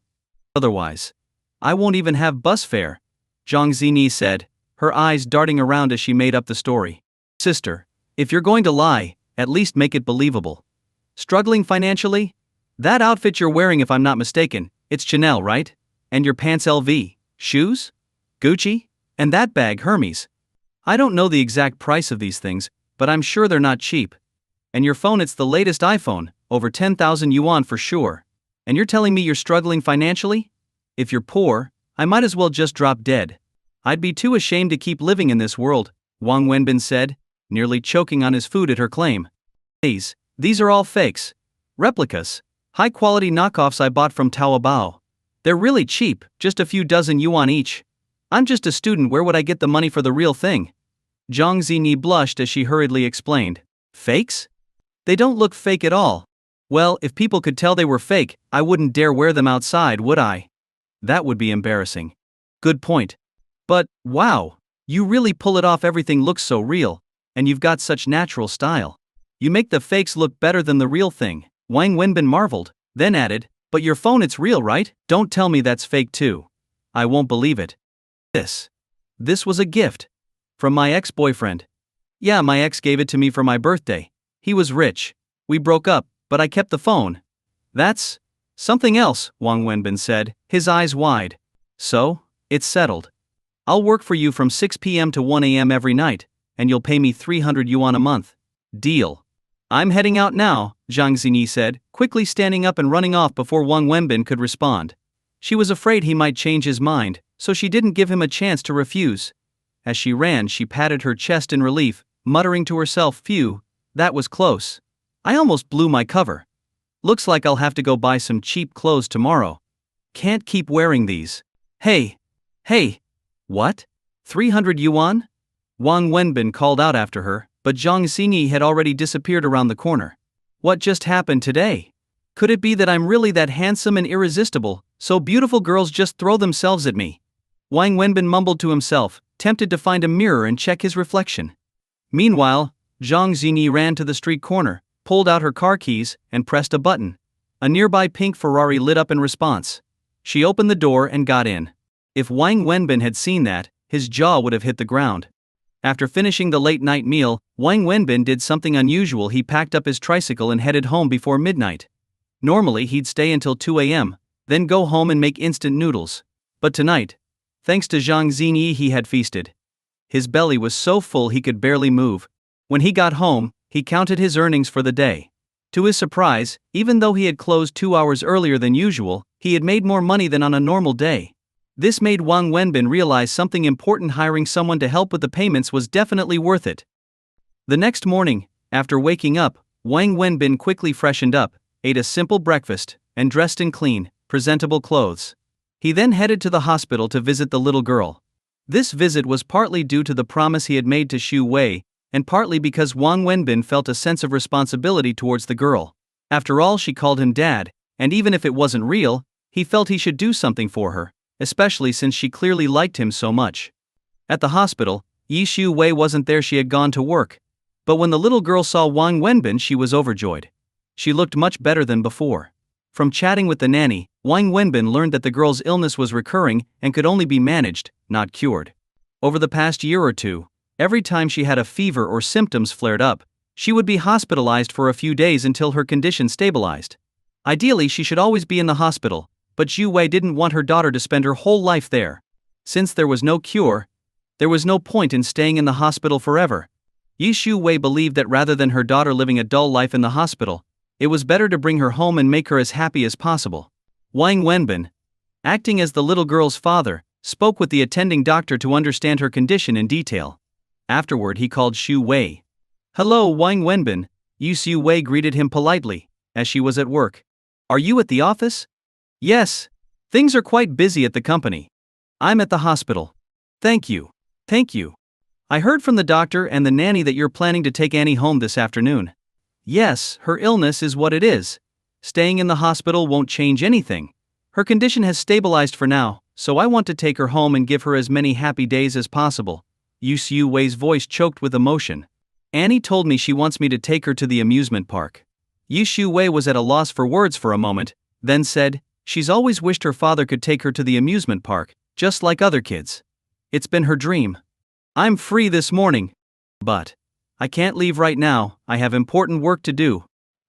Otherwise, I won't even have bus fare, Zhang Xinyi said, her eyes darting around as she made up the story. Sister, if you're going to lie, at least make it believable. Struggling financially? That outfit you're wearing, if I'm not mistaken, it's Chanel, right? And your pants LV, shoes? Gucci? And that bag Hermes. I don't know the exact price of these things, but I'm sure they're not cheap. And your phone, it's the latest iPhone, over 10,000 yuan for sure. And you're telling me you're struggling financially? If you're poor, I might as well just drop dead. I'd be too ashamed to keep living in this world, Wang Wenbin said, nearly choking on his food at her claim. These are all fakes. Replicas. High-quality knockoffs I bought from Taobao. They're really cheap, just a few dozen yuan each. I'm just a student, where would I get the money for the real thing? Zhang Xinyi blushed as she hurriedly explained. Fakes? They don't look fake at all. Well, if people could tell they were fake, I wouldn't dare wear them outside, would I? That would be embarrassing. Good point. But, wow, you really pull it off. Everything looks so real, and you've got such natural style. You make the fakes look better than the real thing, Wang Wenbin marveled, then added, but your phone, it's real, right? Don't tell me that's fake too. I won't believe it. This was a gift. From my ex-boyfriend. Yeah, my ex gave it to me for my birthday. He was rich. We broke up, but I kept the phone. That's something else, Wang Wenbin said, his eyes wide. So, it's settled. I'll work for you from 6 p.m. to 1 a.m. every night, and you'll pay me 300 yuan a month. Deal. I'm heading out now, Zhang Xinyi said, quickly standing up and running off before Wang Wenbin could respond. She was afraid he might change his mind, so she didn't give him a chance to refuse. As she ran, she patted her chest in relief, muttering to herself, phew, that was close. I almost blew my cover. Looks like I'll have to go buy some cheap clothes tomorrow. Can't keep wearing these. Hey! What? 300 yuan? Wang Wenbin called out after her, but Zhang Xinyi had already disappeared around the corner. What just happened today? Could it be that I'm really that handsome and irresistible, so beautiful girls just throw themselves at me? Wang Wenbin mumbled to himself, tempted to find a mirror and check his reflection. Meanwhile, Zhang Xinyi ran to the street corner, pulled out her car keys, and pressed a button. A nearby pink Ferrari lit up in response. She opened the door and got in. If Wang Wenbin had seen that, his jaw would have hit the ground. After finishing the late-night meal, Wang Wenbin did something unusual. He packed up his tricycle and headed home before midnight. Normally he'd stay until 2 a.m., then go home and make instant noodles. But tonight, thanks to Zhang Xinyi, he had feasted. His belly was so full he could barely move. When he got home, he counted his earnings for the day. To his surprise, even though he had closed 2 hours earlier than usual, he had made more money than on a normal day. This made Wang Wenbin realize something important: hiring someone to help with the payments was definitely worth it. The next morning, after waking up, Wang Wenbin quickly freshened up, ate a simple breakfast, and dressed in clean, presentable clothes. He then headed to the hospital to visit the little girl. This visit was partly due to the promise he had made to Xu Wei, and partly because Wang Wenbin felt a sense of responsibility towards the girl. After all, she called him dad, and even if it wasn't real, he felt he should do something for her, especially since she clearly liked him so much. At the hospital, Yi Xiu Wei wasn't there. She had gone to work. But when the little girl saw Wang Wenbin, she was overjoyed. She looked much better than before. From chatting with the nanny, Wang Wenbin learned that the girl's illness was recurring and could only be managed, not cured. Over the past year or two, every time she had a fever or symptoms flared up, she would be hospitalized for a few days until her condition stabilized. Ideally, she should always be in the hospital, but Zhu Wei didn't want her daughter to spend her whole life there. Since there was no cure, there was no point in staying in the hospital forever. Yi Xiu Wei believed that rather than her daughter living a dull life in the hospital, it was better to bring her home and make her as happy as possible. Wang Wenbin, acting as the little girl's father, spoke with the attending doctor to understand her condition in detail. Afterward, he called Xu Wei. "Hello, Wang Wenbin," Yi Xiu Wei greeted him politely, as she was at work. "Are you at the office?" "Yes. Things are quite busy at the company. I'm at the hospital." Thank you. I heard from the doctor and the nanny that you're planning to take Annie home this afternoon." "Yes, her illness is what it is. Staying in the hospital won't change anything. Her condition has stabilized for now, so I want to take her home and give her as many happy days as possible." Yi Xiu Wei's voice choked with emotion. "Annie told me she wants me to take her to the amusement park." Yi Xiu Wei was at a loss for words for a moment, then said, "She's always wished her father could take her to the amusement park, just like other kids. It's been her dream. I'm free this morning. But I can't leave right now, I have important work to do."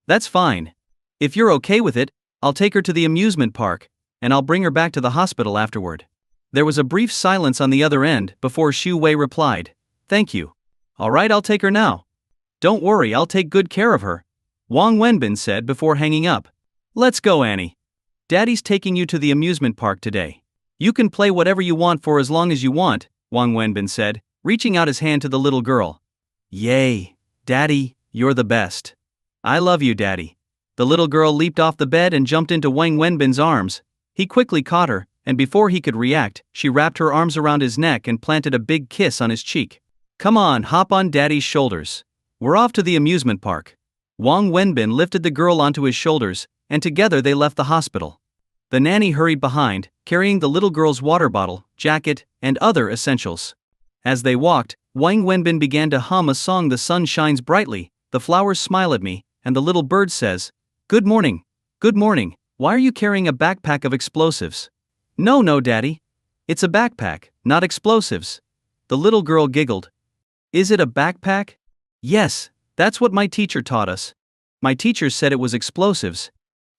"That's fine. If you're okay with it, I'll take her to the amusement park, and I'll bring her back to the hospital afterward." There was a brief silence on the other end before Xu Wei replied, "Thank you. Alright, I'll take her now." "Don't worry, I'll take good care of her," Wang Wenbin said before hanging up. "Let's go, Annie. Daddy's taking you to the amusement park today. You can play whatever you want for as long as you want," Wang Wenbin said, reaching out his hand to the little girl. "Yay, Daddy, you're the best. I love you, Daddy." The little girl leaped off the bed and jumped into Wang Wenbin's arms. He quickly caught her, and before he could react, she wrapped her arms around his neck and planted a big kiss on his cheek. "Come on, hop on Daddy's shoulders. We're off to the amusement park." Wang Wenbin lifted the girl onto his shoulders, and together they left the hospital. The nanny hurried behind, carrying the little girl's water bottle, jacket, and other essentials. As they walked, Wang Wenbin began to hum a song. "The sun shines brightly, the flowers smile at me, and the little bird says, 'Good morning, good morning. Why are you carrying a backpack of explosives?'" No, Daddy. It's a backpack, not explosives." The little girl giggled. "Is it a backpack?" "Yes, that's what my teacher taught us. My teacher said it was explosives."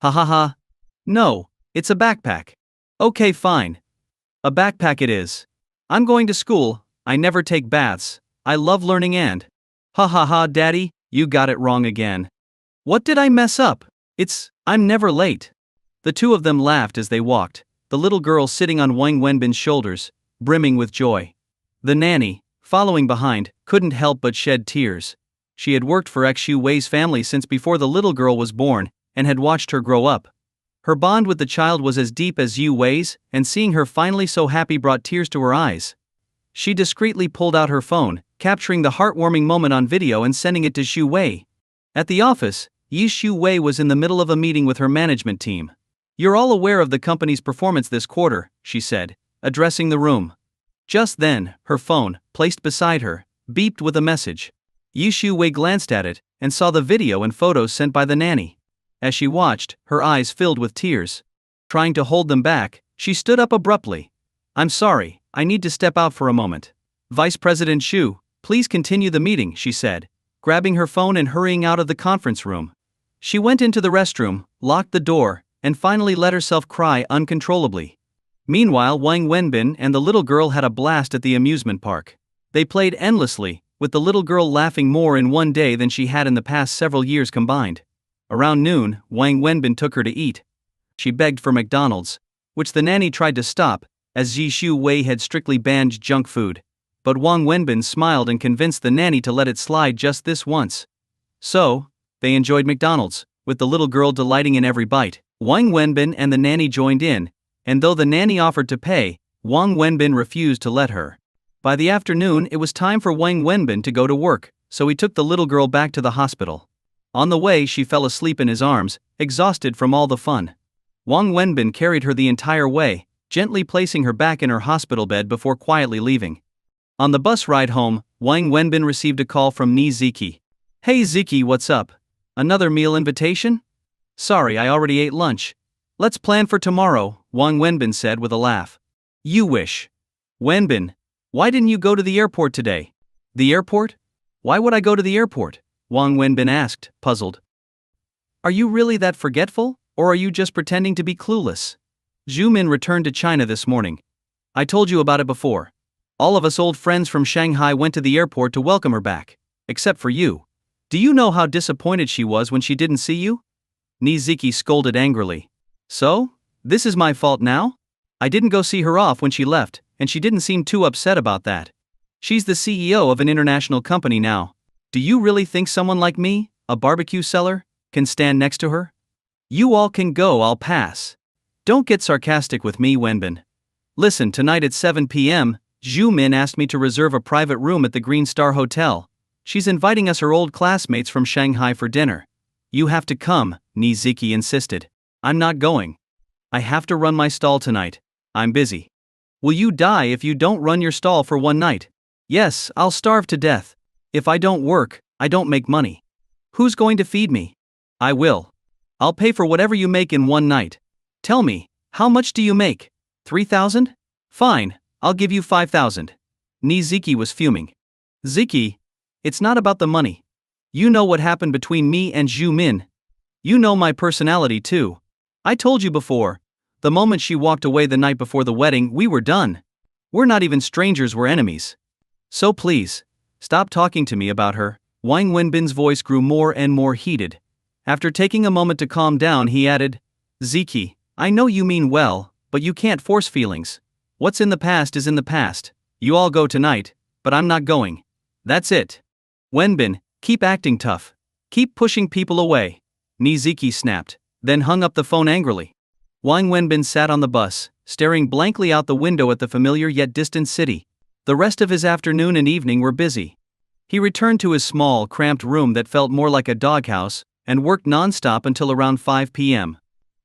"Ha ha ha. No, it's a backpack." "Okay, fine. A backpack it is. I'm going to school. I never take baths. I love learning and..." "Ha ha ha, Daddy, you got it wrong again." "What did I mess up? I'm never late." The two of them laughed as they walked, the little girl sitting on Wang Wenbin's shoulders, brimming with joy. The nanny, following behind, couldn't help but shed tears. She had worked for Xu Wei's family since before the little girl was born, and had watched her grow up. Her bond with the child was as deep as Xu Wei's, and seeing her finally so happy brought tears to her eyes. She discreetly pulled out her phone, capturing the heartwarming moment on video and sending it to Xu Wei. At the office, Yi Xiu Wei was in the middle of a meeting with her management team. "You're all aware of the company's performance this quarter," she said, addressing the room. Just then, her phone, placed beside her, beeped with a message. Yi Xiu Wei glanced at it, and saw the video and photos sent by the nanny. As she watched, her eyes filled with tears. Trying to hold them back, she stood up abruptly. "I'm sorry, I need to step out for a moment. Vice President Xu, please continue the meeting," she said, grabbing her phone and hurrying out of the conference room. She went into the restroom, locked the door, and finally let herself cry uncontrollably. Meanwhile, Wang Wenbin and the little girl had a blast at the amusement park. They played endlessly, with the little girl laughing more in one day than she had in the past several years combined. Around noon, Wang Wenbin took her to eat. She begged for McDonald's, which the nanny tried to stop, as Yi Xiu Wei had strictly banned junk food. But Wang Wenbin smiled and convinced the nanny to let it slide just this once. So, they enjoyed McDonald's, with the little girl delighting in every bite. Wang Wenbin and the nanny joined in, and though the nanny offered to pay, Wang Wenbin refused to let her. By the afternoon, it was time for Wang Wenbin to go to work. so he took the little girl back to the hospital. On the way, she fell asleep in his arms, exhausted from all the fun. Wang Wenbin carried her the entire way, gently placing her back in her hospital bed before quietly leaving. On the bus ride home, Wang Wenbin received a call from Ni Ziki. "Hey Ziki, what's up? Another meal invitation? Sorry, I already ate lunch. Let's plan for tomorrow," Wang Wenbin said with a laugh. "You wish. Wenbin, why didn't you go to the airport today?" "The airport? Why would I go to the airport?" Wang Wenbin asked, puzzled. "Are you really that forgetful, or are you just pretending to be clueless? Zhu Min returned to China this morning. I told you about it before. All of us old friends from Shanghai went to the airport to welcome her back, except for you. Do you know how disappointed she was when she didn't see you?" Ni Ziki scolded angrily. "So? This is my fault now? I didn't go see her off when she left, and she didn't seem too upset about that. She's the CEO of an international company now. Do you really think someone like me, a barbecue seller, can stand next to her? You all can go, I'll pass. Don't get sarcastic with me, Wenbin. Listen, tonight at 7 p.m., Zhu Min asked me to reserve a private room at the Green Star Hotel. She's inviting us her old classmates from Shanghai for dinner. You have to come," Ni Ziki insisted. "I'm not going. I have to run my stall tonight. I'm busy." "Will you die if you don't run your stall for one night?" "Yes, I'll starve to death. If I don't work, I don't make money. Who's going to feed me?" "I will. I'll pay for whatever you make in one night. Tell me, how much do you make? 3,000? Fine, I'll give you 5,000. Ni Ziki was fuming. "Ziki, it's not about the money. You know what happened between me and Zhu Min. You know my personality too. I told you before, the moment she walked away the night before the wedding, we were done. We're not even strangers, we're enemies. So please, stop talking to me about her." Wang Wenbin's voice grew more and more heated. After taking a moment to calm down, he added, "Ziki, I know you mean well, but you can't force feelings. What's in the past is in the past. You all go tonight, but I'm not going. That's it. Wenbin, keep acting tough. Keep pushing people away," Ni Ziki snapped, then hung up the phone angrily. Wang Wenbin sat on the bus, staring blankly out the window at the familiar yet distant city. The rest of his afternoon and evening were busy. He returned to his small, cramped room that felt more like a doghouse, and worked non-stop until around 5 p.m.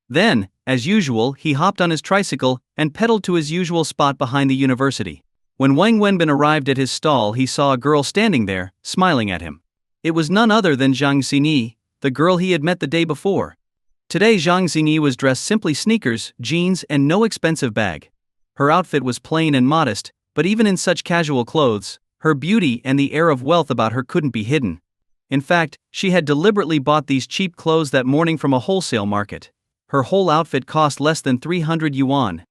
Then, as usual, he hopped on his tricycle and pedaled to his usual spot behind the university. When Wang Wenbin arrived at his stall, he saw a girl standing there, smiling at him. It was none other than Jang Xingi, the girl he had met the day before. Today Jang Xingi was dressed simply sneakers, jeans, and no expensive bag. Her outfit was plain and modest, but even in such casual clothes, her beauty and the air of wealth about her couldn't be hidden. In fact, she had deliberately bought these cheap clothes that morning from a wholesale market. Her whole outfit cost less than 300 yuan.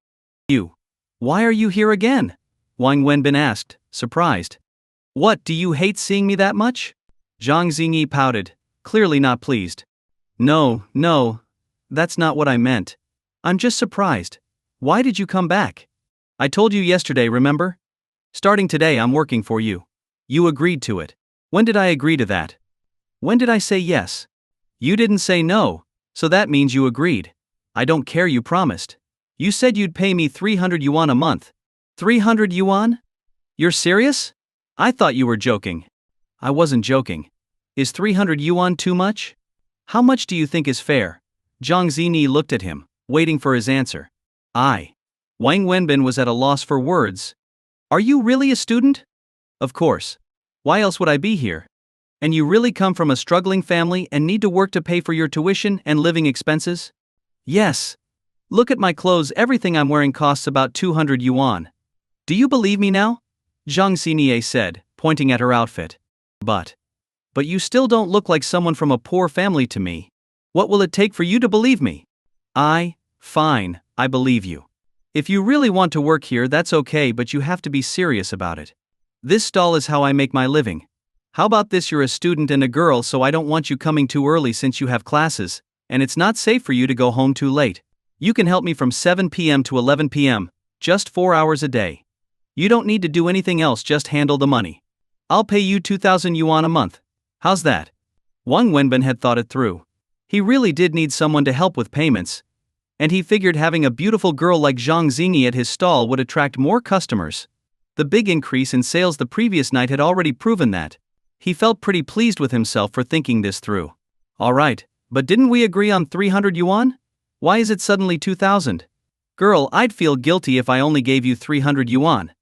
Why are you here again?" Wang Wenbin asked, surprised. "What, do you hate seeing me that much?" Zhang Xingi pouted, clearly not pleased. No, that's not what I meant. I'm just surprised. Why did you come back? I told you yesterday, remember? Starting today I'm working for you. You agreed to it. When did I agree to that? When did I say yes? You didn't say no, so that means you agreed. I don't care, you promised. You said you'd pay me 300 yuan a month. 300 yuan? You're serious? I thought you were joking. I wasn't joking. Is 300 yuan too much? How much do you think is fair? Zhang Xinyi looked at him, waiting for his answer. Wang Wenbin was at a loss for words. Are you really a student? Of course. Why else would I be here? And you really come from a struggling family and need to work to pay for your tuition and living expenses? Yes. Look at my clothes, everything I'm wearing costs about 200 yuan. Do you believe me now? Zhang Xinyi said, pointing at her outfit. But you still don't look like someone from a poor family to me. What will it take for you to believe me? Fine, I believe you. If you really want to work here, that's okay, but you have to be serious about it. This stall is how I make my living. How about this? You're a student and a girl, so I don't want you coming too early since you have classes, and it's not safe for you to go home too late. You can help me from 7 p.m. to 11 p.m., just 4 hours a day. You don't need to do anything else, just handle the money. I'll pay you 2,000 yuan a month. How's that? Wang Wenbin had thought it through. He really did need someone to help with payments, and he figured having a beautiful girl like Zhang Xinyi at his stall would attract more customers. The big increase in sales the previous night had already proven that. He felt pretty pleased with himself for thinking this through. Alright, but didn't we agree on 300 yuan? Why is it suddenly 2,000? Girl, I'd feel guilty if I only gave you 300 yuan.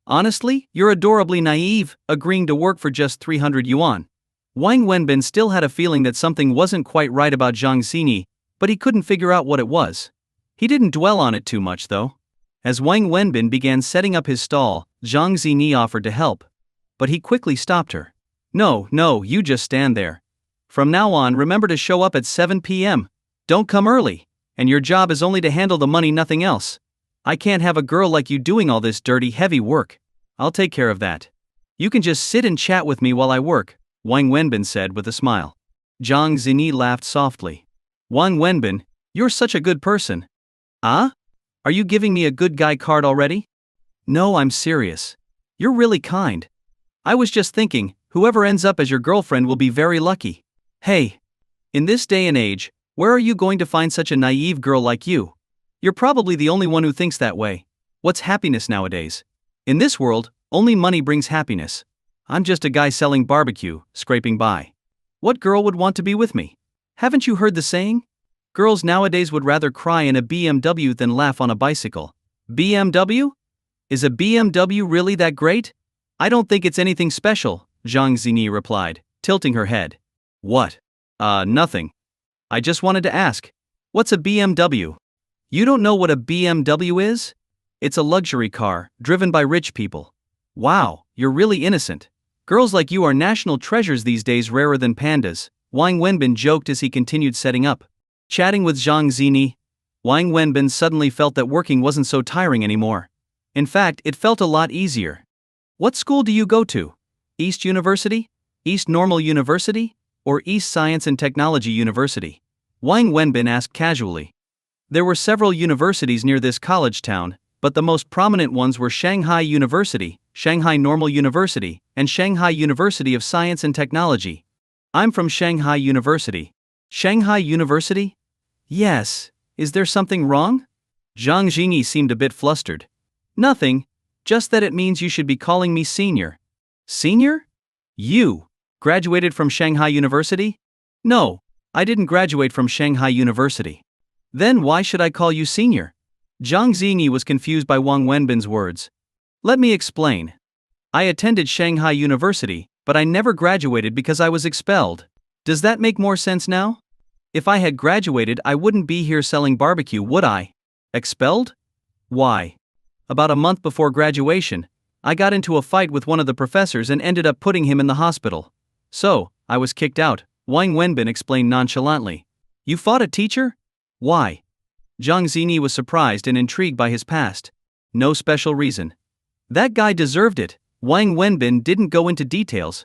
Honestly, you're adorably naive, agreeing to work for just 300 yuan. Wang Wenbin still had a feeling that something wasn't quite right about Jang Xingi, but he couldn't figure out what it was. He didn't dwell on it too much though. As Wang Wenbin began setting up his stall, Jang Xingi offered to help. But he quickly stopped her. No, you just stand there. From now on, remember to show up at 7 p.m. Don't come early. And your job is only to handle the money, nothing else. I can't have a girl like you doing all this dirty, heavy work. I'll take care of that. You can just sit and chat with me while I work, Wang Wenbin said with a smile. Jang Xingi laughed softly. Wang Wenbin, you're such a good person. Ah? Are you giving me a good guy card already? No, I'm serious. You're really kind. I was just thinking, whoever ends up as your girlfriend will be very lucky. Hey. In this day and age, where are you going to find such a naive girl like you? You're probably the only one who thinks that way. What's happiness nowadays? In this world, only money brings happiness. I'm just a guy selling barbecue, scraping by. What girl would want to be with me? Haven't you heard the saying? Girls nowadays would rather cry in a BMW than laugh on a bicycle. BMW? Is a BMW really that great? I don't think it's anything special, Jang Xingi replied, tilting her head. What? Nothing. I just wanted to ask. What's a BMW? You don't know what a BMW is? It's a luxury car, driven by rich people. Wow, you're really innocent. Girls like you are national treasures these days, rarer than pandas, Wang Wenbin joked as he continued setting up. Chatting with Jang Xingi, Wang Wenbin suddenly felt that working wasn't so tiring anymore. In fact, it felt a lot easier. What school do you go to? East University? East Normal University? Or East Science and Technology University? Wang Wenbin asked casually. There were several universities near this college town, but the most prominent ones were Shanghai University, Shanghai Normal University, and Shanghai University of Science and Technology. I'm from Shanghai University. Shanghai University? Yes. Is there something wrong? Jang Xingi seemed a bit flustered. Nothing, just that it means you should be calling me senior. Senior? You graduated from Shanghai University? No, I didn't graduate from Shanghai University. Then why should I call you senior? Jang Xingi was confused by Wang Wenbin's words. Let me explain. I attended Shanghai University, but I never graduated because I was expelled. Does that make more sense now? If I had graduated, I wouldn't be here selling barbecue, would I? Expelled? Why? About a month before graduation, I got into a fight with one of the professors and ended up putting him in the hospital. So, I was kicked out, Wang Wenbin explained nonchalantly. You fought a teacher? Why? Jang Xingi was surprised and intrigued by his past. No special reason. That guy deserved it. Wang Wenbin didn't go into details.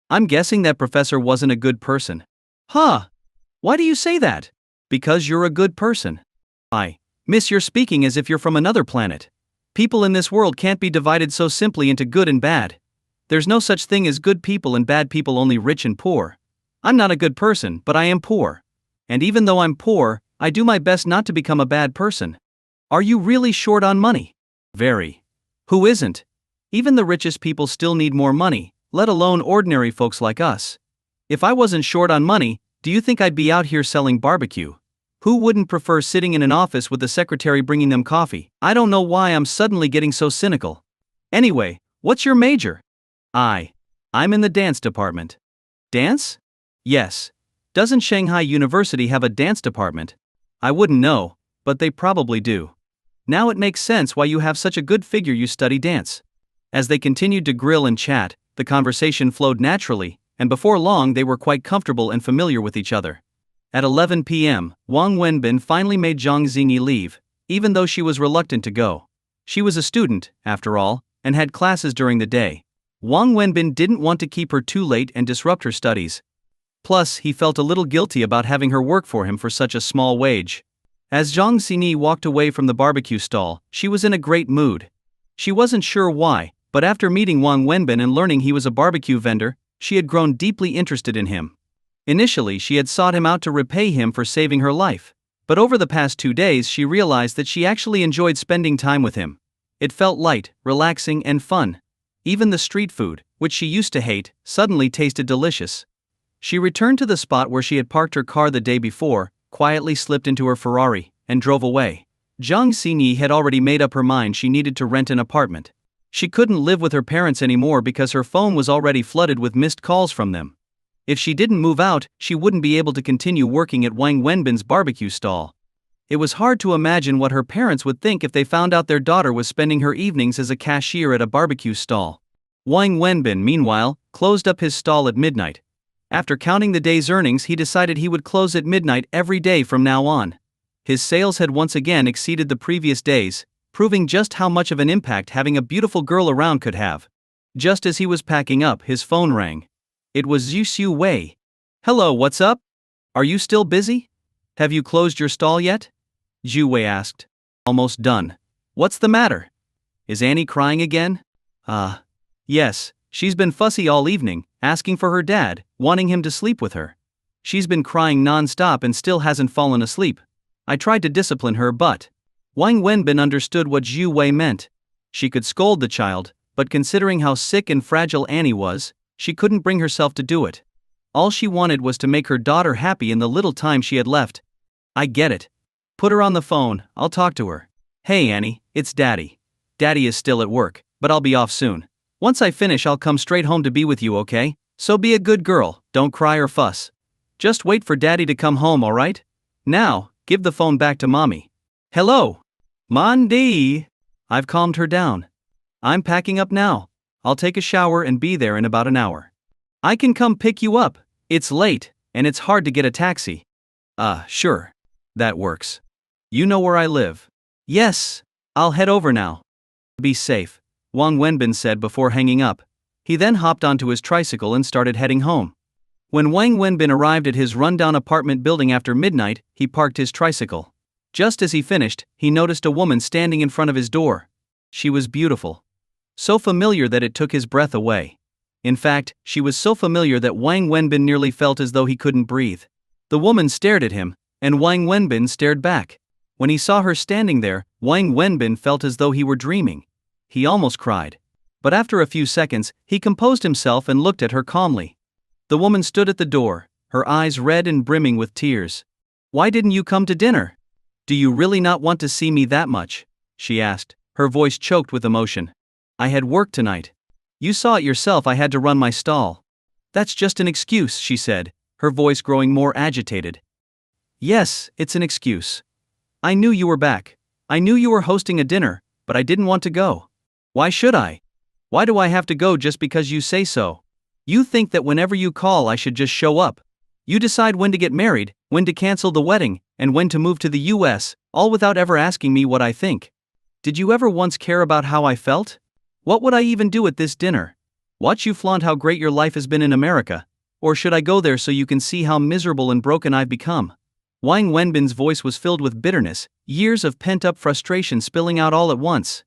I'm guessing that professor wasn't a good person. Huh? Why do you say that? Because you're a good person. Miss, you're speaking as if you're from another planet. People in this world can't be divided so simply into good and bad. There's no such thing as good people and bad people, only rich and poor. I'm not a good person, but I am poor. And even though I'm poor, I do my best not to become a bad person. Are you really short on money? Very. Who isn't? Even the richest people still need more money, let alone ordinary folks like us. If I wasn't short on money, do you think I'd be out here selling barbecue? Who wouldn't prefer sitting in an office with the secretary bringing them coffee? I don't know why I'm suddenly getting so cynical. Anyway, what's your major? I'm in the dance department. Dance? Yes. Doesn't Shanghai University have a dance department? I wouldn't know, but they probably do. Now it makes sense why you have such a good figure, you study dance. As they continued to grill and chat, the conversation flowed naturally, and before long they were quite comfortable and familiar with each other. At 11 p.m., Wang Wenbin finally made Jang Xingi leave, even though she was reluctant to go. She was a student, after all, and had classes during the day. Wang Wenbin didn't want to keep her too late and disrupt her studies. Plus, he felt a little guilty about having her work for him for such a small wage. As Jang Xingi walked away from the barbecue stall, she was in a great mood. She wasn't sure why, but after meeting Wang Wenbin and learning he was a barbecue vendor, she had grown deeply interested in him. Initially, she had sought him out to repay him for saving her life. But over the past 2 days, she realized that she actually enjoyed spending time with him. It felt light, relaxing, and fun. Even the street food, which she used to hate, suddenly tasted delicious. She returned to the spot where she had parked her car the day before, quietly slipped into her Ferrari, and drove away. Jang Xingi had already made up her mind she needed to rent an apartment. She couldn't live with her parents anymore because her phone was already flooded with missed calls from them. If she didn't move out, she wouldn't be able to continue working at Wang Wenbin's barbecue stall. It was hard to imagine what her parents would think if they found out their daughter was spending her evenings as a cashier at a barbecue stall. Wang Wenbin, meanwhile, closed up his stall at midnight. After counting the day's earnings, he decided he would close at midnight every day from now on. His sales had once again exceeded the previous days, proving just how much of an impact having a beautiful girl around could have. Just as he was packing up, his phone rang. It was Zhu Xiu Wei. "Hello, what's up? Are you still busy? Have you closed your stall yet?" Zhu Wei asked. "Almost done. What's the matter? Is Annie crying again?" Yes, she's been fussy all evening, asking for her dad, wanting him to sleep with her. She's been crying non-stop and still hasn't fallen asleep. I tried to discipline her but..." Wang Wenbin understood what Zhu Wei meant. She could scold the child, but considering how sick and fragile Annie was, she couldn't bring herself to do it. All she wanted was to make her daughter happy in the little time she had left. "I get it. Put her on the phone, I'll talk to her. Hey Annie, it's Daddy. Daddy is still at work, but I'll be off soon. Once I finish I'll come straight home to be with you, okay? So be a good girl, don't cry or fuss. Just wait for Daddy to come home, alright? Now, give the phone back to Mommy." "Hello. Mondi." I've calmed her down. "I'm packing up now. I'll take a shower and be there in about an hour. I can come pick you up. It's late, and it's hard to get a taxi." Sure. That works. You know where I live." "Yes. I'll head over now." "Be safe," Wang Wenbin said before hanging up. He then hopped onto his tricycle and started heading home. When Wang Wenbin arrived at his rundown apartment building after midnight, he parked his tricycle. Just as he finished, he noticed a woman standing in front of his door. She was beautiful. So familiar that it took his breath away. In fact, she was so familiar that Wang Wenbin nearly felt as though he couldn't breathe. The woman stared at him, and Wang Wenbin stared back. When he saw her standing there, Wang Wenbin felt as though he were dreaming. He almost cried. But after a few seconds, he composed himself and looked at her calmly. The woman stood at the door, her eyes red and brimming with tears. "Why didn't you come to dinner? Do you really not want to see me that much?" she asked, her voice choked with emotion. "I had work tonight. You saw it yourself, I had to run my stall." "That's just an excuse," she said, her voice growing more agitated. "Yes, it's an excuse. I knew you were back. I knew you were hosting a dinner, but I didn't want to go. Why should I? Why do I have to go just because you say so? You think that whenever you call I should just show up. You decide when to get married, when to cancel the wedding, and when to move to the US, all without ever asking me what I think. Did you ever once care about how I felt? What would I even do at this dinner? Watch you flaunt how great your life has been in America? Or should I go there so you can see how miserable and broken I've become?" Wang Wenbin's voice was filled with bitterness, years of pent-up frustration spilling out all at once.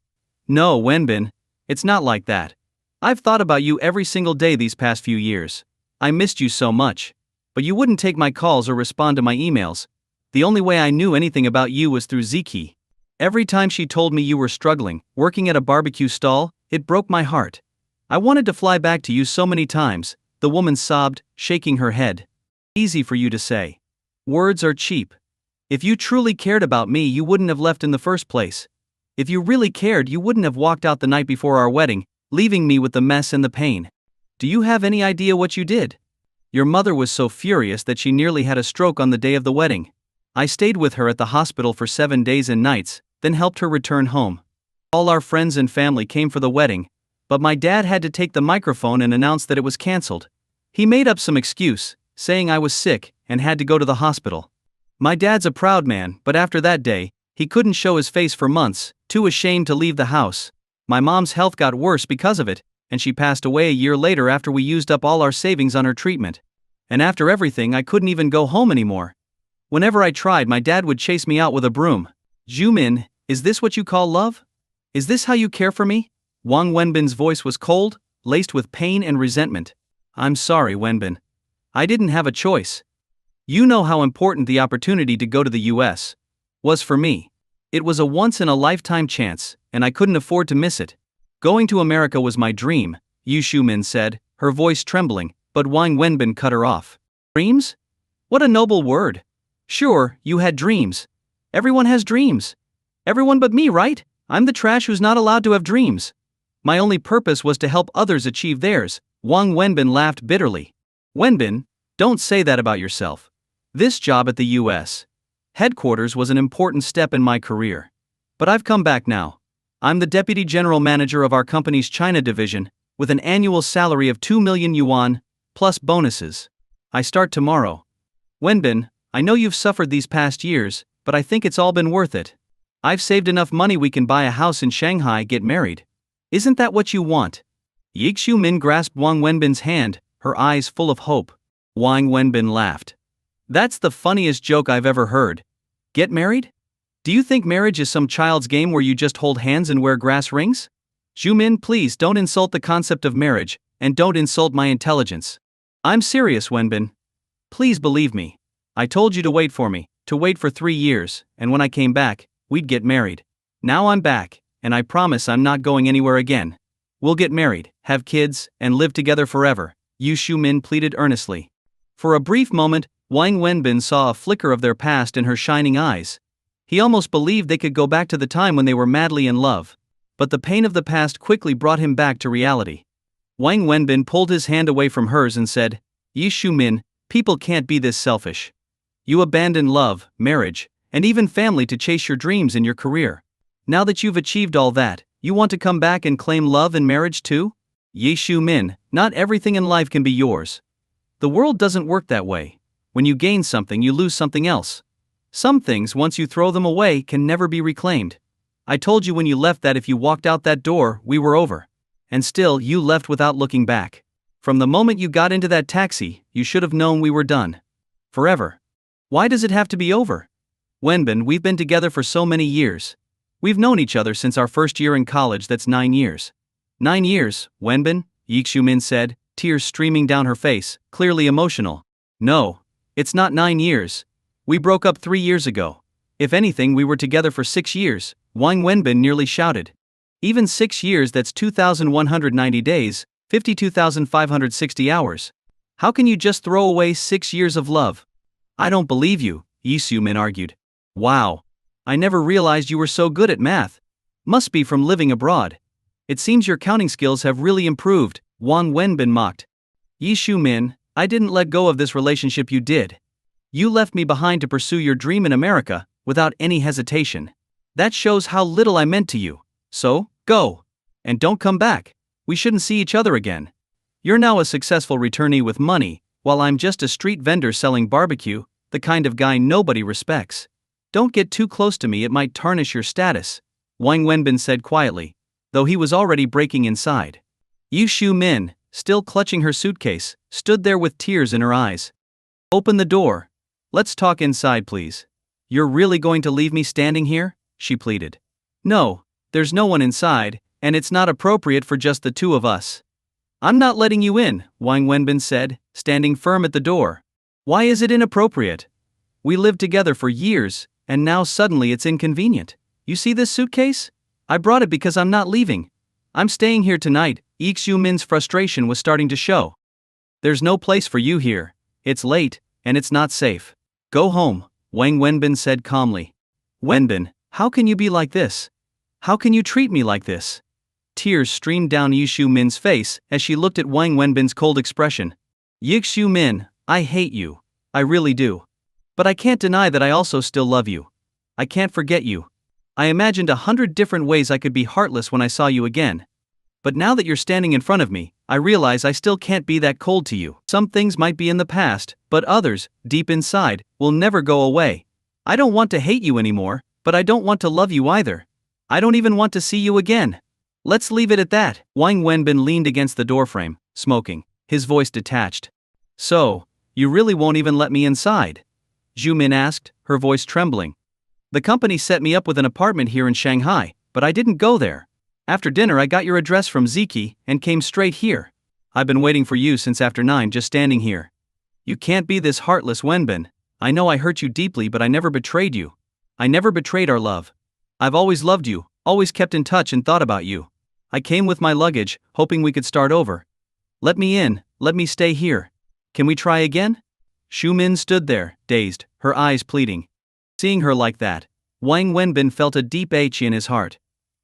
"No, Wenbin, it's not like that. I've thought about you every single day these past few years. I missed you so much. But you wouldn't take my calls or respond to my emails. The only way I knew anything about you was through Ziki. Every time she told me you were struggling, working at a barbecue stall, it broke my heart. I wanted to fly back to you so many times," the woman sobbed, shaking her head. "Easy for you to say. Words are cheap. If you truly cared about me, you wouldn't have left in the first place. If you really cared, you wouldn't have walked out the night before our wedding, leaving me with the mess and the pain. Do you have any idea what you did? Your mother was so furious that she nearly had a stroke on the day of the wedding. I stayed with her at the hospital for 7 days and nights, then helped her return home. All our friends and family came for the wedding, but my dad had to take the microphone and announce that it was cancelled. He made up some excuse, saying I was sick and had to go to the hospital. My dad's a proud man, but after that day, he couldn't show his face for months, too ashamed to leave the house. My mom's health got worse because of it, and she passed away a year later after we used up all our savings on her treatment. And after everything, I couldn't even go home anymore. Whenever I tried, my dad would chase me out with a broom. Jumin, is this what you call love? Is this how you care for me?" Wang Wenbin's voice was cold, laced with pain and resentment. "I'm sorry, Wenbin. I didn't have a choice. You know how important the opportunity to go to the US was for me. It was a once-in-a-lifetime chance, and I couldn't afford to miss it. Going to America was my dream, Yu Shumin said, her voice trembling, but Wang Wenbin cut her off. Dreams? What a noble word. Sure, you had dreams. Everyone has dreams. Everyone but me, right? I'm the trash who's not allowed to have dreams. My only purpose was to help others achieve theirs. Wang Wenbin laughed bitterly. Wenbin, don't say that about yourself. This job at the U.S. headquarters was an important step in my career. But I've come back now. I'm the deputy general manager of our company's China division, with an annual salary of 2 million yuan, plus bonuses. I start tomorrow. Wenbin, I know you've suffered these past years, but I think it's all been worth it. I've saved enough money we can buy a house in Shanghai, get married. Isn't that what you want? Yi Xiumin grasped Wang Wenbin's hand, her eyes full of hope. Wang Wenbin laughed. That's the funniest joke I've ever heard. Get married? Do you think marriage is some child's game where you just hold hands and wear grass rings? Xiumin, please don't insult the concept of marriage, and don't insult my intelligence. I'm serious, Wenbin. Please believe me. I told you to wait for me, to wait for 3 years, and when I came back, we'd get married. Now I'm back, and I promise I'm not going anywhere again. We'll get married, have kids, and live together forever, Yu Shumin pleaded earnestly. For a brief moment, Wang Wenbin saw a flicker of their past in her shining eyes. He almost believed they could go back to the time when they were madly in love. But the pain of the past quickly brought him back to reality. Wang Wenbin pulled his hand away from hers and said, Yi Shumin, people can't be this selfish. You abandoned love, marriage, and even family to chase your dreams in your career. Now that you've achieved all that, you want to come back and claim love and marriage too? Yi Shumin, not everything in life can be yours. The world doesn't work that way. When you gain something, you lose something else. Some things, once you throw them away, can never be reclaimed. I told you when you left that if you walked out that door, we were over. And still, you left without looking back. From the moment you got into that taxi, you should have known we were done. Forever. Why does it have to be over? Wenbin, we've been together for so many years. We've known each other since our first year in college, that's 9 years. 9 years, Wenbin, Yi Xiumin said, tears streaming down her face, clearly emotional. No, it's not 9 years. We broke up 3 years ago. If anything, we were together for 6 years, Wang Wenbin nearly shouted. Even 6 years, that's 2,190 days, 52,560 hours. How can you just throw away 6 years of love? I don't believe you, Yi Xiumin argued. Wow. I never realized you were so good at math. Must be from living abroad. It seems your counting skills have really improved, Wang Wenbin mocked. Yi Xiumin, I didn't let go of this relationship, you did. You left me behind to pursue your dream in America, without any hesitation. That shows how little I meant to you. So, go. And don't come back. We shouldn't see each other again. You're now a successful returnee with money, while I'm just a street vendor selling barbecue, the kind of guy nobody respects. Don't get too close to me, it might tarnish your status, Wang Wenbin said quietly, though he was already breaking inside. Yu Xiumin, still clutching her suitcase, stood there with tears in her eyes. Open the door. Let's talk inside, please. You're really going to leave me standing here? She pleaded. No, there's no one inside, and it's not appropriate for just the two of us. I'm not letting you in, Wang Wenbin said, standing firm at the door. Why is it inappropriate? We lived together for years, and now suddenly it's inconvenient. You see this suitcase? I brought it because I'm not leaving. I'm staying here tonight. Yi Xiumin's frustration was starting to show. There's no place for you here. It's late, and it's not safe. Go home, Wang Wenbin said calmly. Wenbin, how can you be like this? How can you treat me like this? Tears streamed down Yi Xiumin's face as she looked at Wang Wenbin's cold expression. Yi Xiumin, I hate you. I really do. But I can't deny that I also still love you. I can't forget you. I imagined 100 different ways I could be heartless when I saw you again. But now that you're standing in front of me, I realize I still can't be that cold to you. Some things might be in the past, but others, deep inside, will never go away. I don't want to hate you anymore, but I don't want to love you either. I don't even want to see you again. Let's leave it at that. Wang Wenbin leaned against the doorframe, smoking, his voice detached. So, you really won't even let me inside? Xiumin asked, her voice trembling. The company set me up with an apartment here in Shanghai, but I didn't go there. After dinner I got your address from Ziki and came straight here. I've been waiting for you since after 9, just standing here. You can't be this heartless, Wenbin. I know I hurt you deeply, but I never betrayed you. I never betrayed our love. I've always loved you, always kept in touch and thought about you. I came with my luggage, hoping we could start over. Let me in, let me stay here. Can we try again? Xiumin stood there, dazed, her eyes pleading. Seeing her like that, Wang Wenbin felt a deep ache in his heart.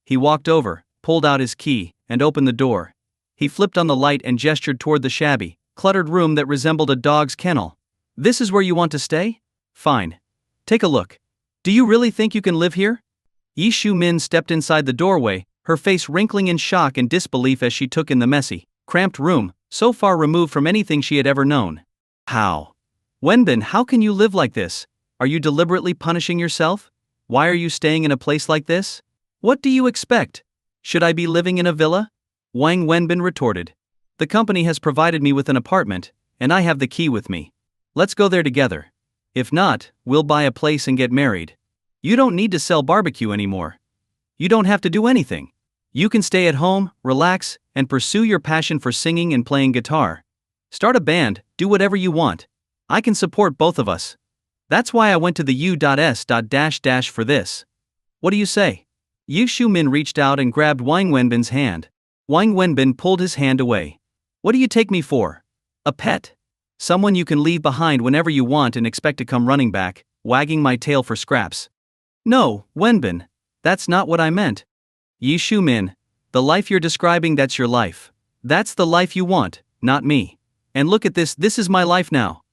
He walked over, pulled out his key, and opened the door. He flipped on the light and gestured toward the shabby, cluttered room that resembled a dog's kennel. This is where you want to stay? Fine. Take a look. Do you really think you can live here? Yi Xiumin stepped inside the doorway, her face wrinkling in shock and disbelief as she took in the messy, cramped room, so far removed from anything she had ever known. How? Wenbin, how can you live like this? Are you deliberately punishing yourself? Why are you staying in a place like this? What do you expect? Should I be living in a villa? Wang Wenbin retorted. The company has provided me with an apartment, and I have the key with me. Let's go there together. If not, we'll buy a place and get married. You don't need to sell barbecue anymore. You don't have to do anything. You can stay at home, relax, and pursue your passion for singing and playing guitar. Start a band, do whatever you want. I can support both of us. That's why I went to the U.S. for this. What do you say? Yi Xiumin reached out and grabbed Wang Wenbin's hand. Wang Wenbin pulled his hand away. What do you take me for? A pet? Someone you can leave behind whenever you want and expect to come running back, wagging my tail for scraps. No, Wenbin. That's not what I meant. Yi Xiumin, the life you're describing, that's your life. That's the life you want, not me. And look at this is my life now.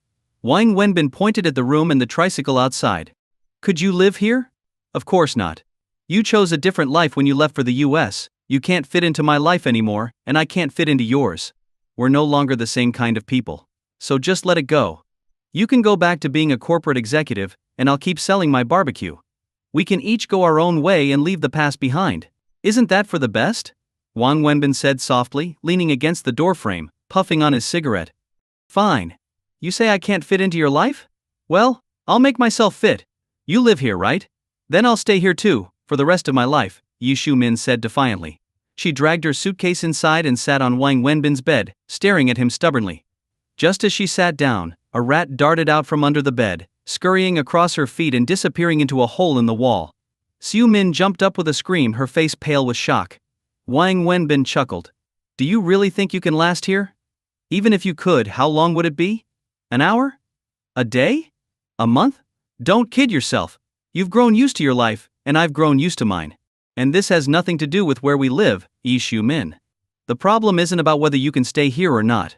Wang Wenbin pointed at the room and the tricycle outside. Could you live here? Of course not. You chose a different life when you left for the US, you can't fit into my life anymore, and I can't fit into yours. We're no longer the same kind of people. So just let it go. You can go back to being a corporate executive, and I'll keep selling my barbecue. We can each go our own way and leave the past behind. Isn't that for the best? Wang Wenbin said softly, leaning against the doorframe, puffing on his cigarette. Fine. You say I can't fit into your life? Well, I'll make myself fit. You live here, right? Then I'll stay here too, for the rest of my life, Yi Xiumin said defiantly. She dragged her suitcase inside and sat on Wang Wenbin's bed, staring at him stubbornly. Just as she sat down, a rat darted out from under the bed, scurrying across her feet and disappearing into a hole in the wall. Xiumin jumped up with a scream, her face pale with shock. Wang Wenbin chuckled. Do you really think you can last here? Even if you could, how long would it be? An hour? A day? A month? Don't kid yourself. You've grown used to your life, and I've grown used to mine. And this has nothing to do with where we live, Yi Xiumin. The problem isn't about whether you can stay here or not.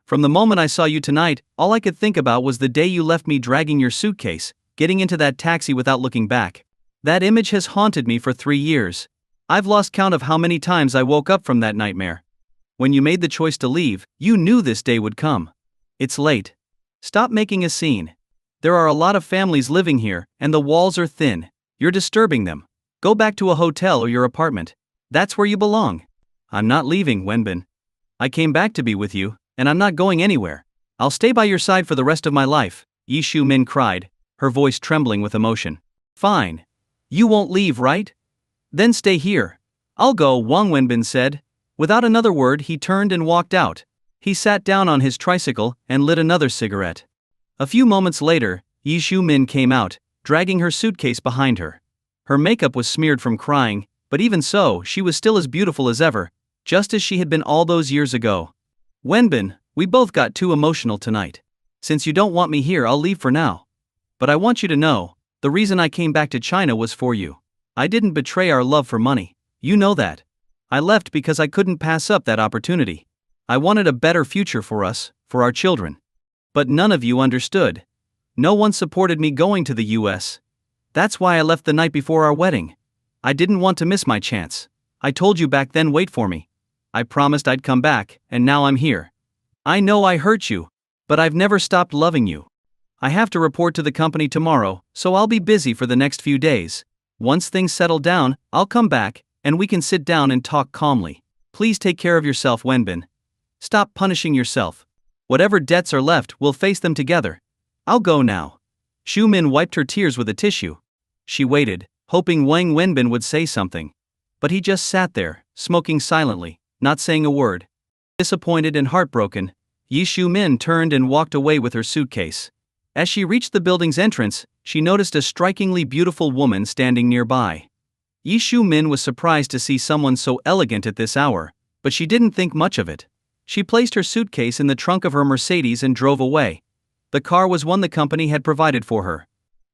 From the moment I saw you tonight, all I could think about was the day you left me dragging your suitcase, getting into that taxi without looking back. That image has haunted me for 3 years. I've lost count of how many times I woke up from that nightmare. When you made the choice to leave, you knew this day would come. It's late. Stop making a scene. There are a lot of families living here, and the walls are thin. You're disturbing them. Go back to a hotel or your apartment. That's where you belong. I'm not leaving, Wenbin. I came back to be with you, and I'm not going anywhere. I'll stay by your side for the rest of my life, Yi Xiumin cried, her voice trembling with emotion. Fine. You won't leave, right? Then stay here. I'll go, Wang Wenbin said. Without another word, he turned and walked out. He sat down on his tricycle and lit another cigarette. A few moments later, Yi Xiumin came out, dragging her suitcase behind her. Her makeup was smeared from crying, but even so, she was still as beautiful as ever, just as she had been all those years ago. Wenbin, we both got too emotional tonight. Since you don't want me here, I'll leave for now. But I want you to know, the reason I came back to China was for you. I didn't betray our love for money. You know that. I left because I couldn't pass up that opportunity. I wanted a better future for us, for our children. But none of you understood. No one supported me going to the US. That's why I left the night before our wedding. I didn't want to miss my chance. I told you back then, wait for me. I promised I'd come back, and now I'm here. I know I hurt you, but I've never stopped loving you. I have to report to the company tomorrow, so I'll be busy for the next few days. Once things settle down, I'll come back, and we can sit down and talk calmly. Please take care of yourself, Wenbin. Stop punishing yourself. Whatever debts are left, we'll face them together. I'll go now. Xiumin wiped her tears with a tissue. She waited, hoping Wang Wenbin would say something. But he just sat there, smoking silently, not saying a word. Disappointed and heartbroken, Yi Xiumin turned and walked away with her suitcase. As she reached the building's entrance, she noticed a strikingly beautiful woman standing nearby. Yi Shu Min was surprised to see someone so elegant at this hour, but she didn't think much of it. She placed her suitcase in the trunk of her Mercedes and drove away. The car was one the company had provided for her.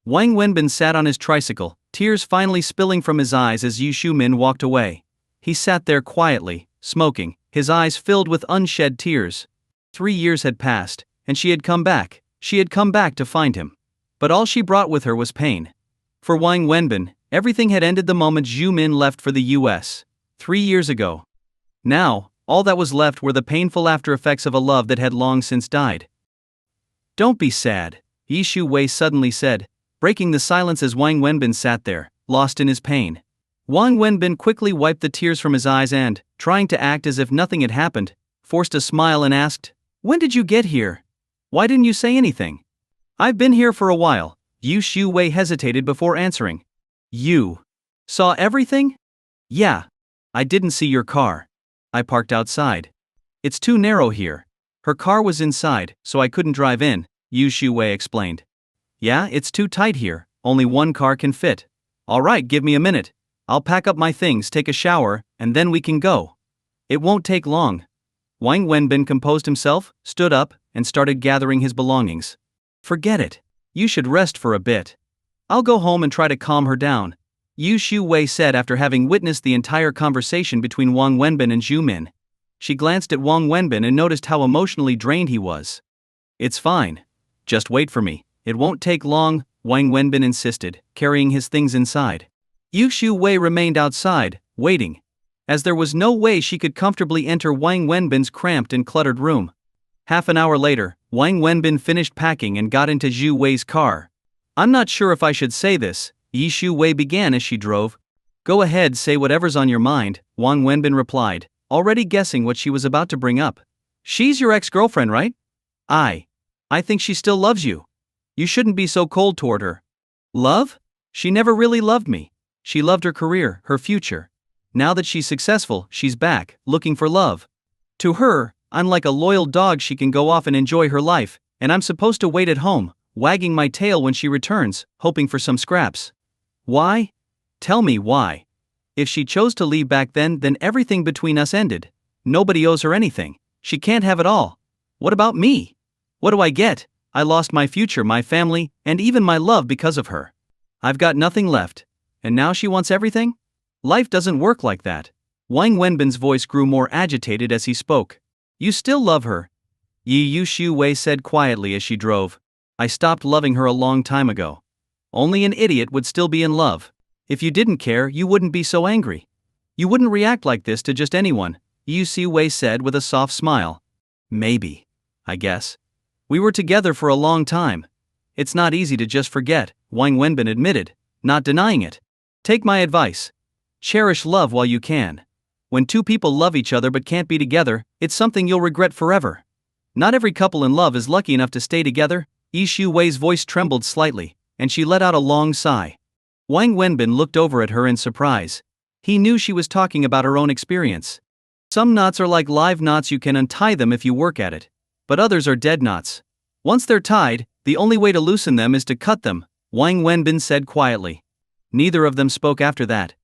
Wang Wenbin sat on his tricycle, tears finally spilling from his eyes as Yi Shu Min walked away. He sat there quietly, smoking, his eyes filled with unshed tears. 3 years had passed, and she had come back. She had come back to find him. But all she brought with her was pain. For Wang Wenbin, everything had ended the moment Zhu Min left for the US. 3 years ago. Now, all that was left were the painful after-effects of a love that had long since died. "Don't be sad," Yi Shu Wei suddenly said, breaking the silence as Wang Wenbin sat there, lost in his pain. Wang Wenbin quickly wiped the tears from his eyes and, trying to act as if nothing had happened, forced a smile and asked, "When did you get here? Why didn't you say anything?" "I've been here for a while," Yi Shu Wei hesitated before answering. "You saw everything?" "Yeah. I didn't see your car. I parked outside. It's too narrow here." Her car was inside, so I couldn't drive in, Yi Shu Wei explained. "Yeah, it's too tight here, only one car can fit." "Alright, give me a minute. I'll pack up my things, take a shower, and then we can go." "It won't take long." Wang Wenbin composed himself, stood up, and started gathering his belongings. "Forget it. You should rest for a bit. I'll go home and try to calm her down," Yi Shu Wei said after having witnessed the entire conversation between Wang Wenbin and Zhu Min. She glanced at Wang Wenbin and noticed how emotionally drained he was. "It's fine. Just wait for me. It won't take long," Wang Wenbin insisted, carrying his things inside. Yi Shu Wei remained outside, waiting, as there was no way she could comfortably enter Wang Wenbin's cramped and cluttered room. Half an hour later, Wang Wenbin finished packing and got into Zhu Wei's car. "I'm not sure if I should say this," Yi Shu Wei began as she drove. "Go ahead, say whatever's on your mind," Wang Wenbin replied, already guessing what she was about to bring up. "She's your ex-girlfriend, right?" I think she still loves you. You shouldn't be so cold toward her." "Love? She never really loved me. She loved her career, her future. Now that she's successful, she's back, looking for love. To her, I'm like a loyal dog. She can go off and enjoy her life, and I'm supposed to wait at home, wagging my tail when she returns, hoping for some scraps. Why? Tell me why. If she chose to leave back then everything between us ended. Nobody owes her anything. She can't have it all. What about me? What do I get? I lost my future, my family, and even my love because of her. I've got nothing left. And now she wants everything? Life doesn't work like that." Wang Wenbin's voice grew more agitated as he spoke. "You still love her," Yi Shu Wei said quietly as she drove. "I stopped loving her a long time ago. Only an idiot would still be in love. If you didn't care, you wouldn't be so angry. You wouldn't react like this to just anyone," Yi Shu Wei said with a soft smile. "Maybe. I guess. We were together for a long time. It's not easy to just forget," Wang Wenbin admitted, not denying it. "Take my advice. Cherish love while you can. When two people love each other but can't be together, it's something you'll regret forever. Not every couple in love is lucky enough to stay together." Yi Shu Wei's voice trembled slightly, and she let out a long sigh. Wang Wenbin looked over at her in surprise. He knew she was talking about her own experience. "Some knots are like live knots. You can untie them if you work at it. But others are dead knots. Once they're tied, the only way to loosen them is to cut them," Wang Wenbin said quietly. Neither of them spoke after that.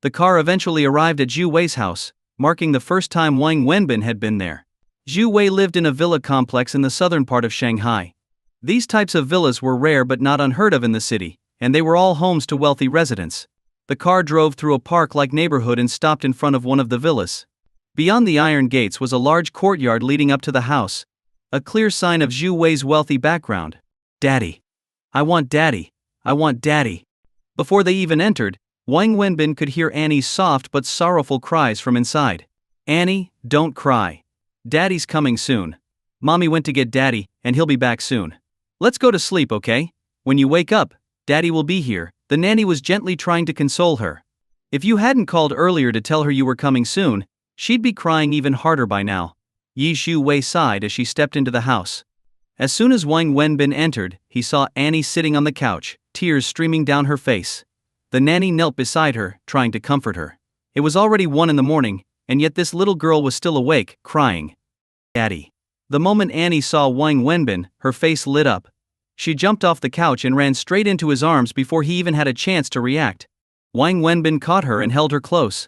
The car eventually arrived at Zhu Wei's house, marking the first time Wang Wenbin had been there. Zhu Wei lived in a villa complex in the southern part of Shanghai. These types of villas were rare but not unheard of in the city, and they were all homes to wealthy residents. The car drove through a park-like neighborhood and stopped in front of one of the villas. Beyond the iron gates was a large courtyard leading up to the house, a clear sign of Zhu Wei's wealthy background. "Daddy. I want Daddy. I want Daddy." Before they even entered, Wang Wenbin could hear Annie's soft but sorrowful cries from inside. "Annie, don't cry. Daddy's coming soon. Mommy went to get Daddy, and he'll be back soon. Let's go to sleep, okay? When you wake up, Daddy will be here," the nanny was gently trying to console her. "If you hadn't called earlier to tell her you were coming soon, she'd be crying even harder by now." Yi Shu Wei sighed as she stepped into the house. As soon as Wang Wenbin entered, he saw Annie sitting on the couch, tears streaming down her face. The nanny knelt beside her, trying to comfort her. It was already 1 in the morning, and yet this little girl was still awake, crying. "Daddy." The moment Annie saw Wang Wenbin, her face lit up. She jumped off the couch and ran straight into his arms before he even had a chance to react. Wang Wenbin caught her and held her close.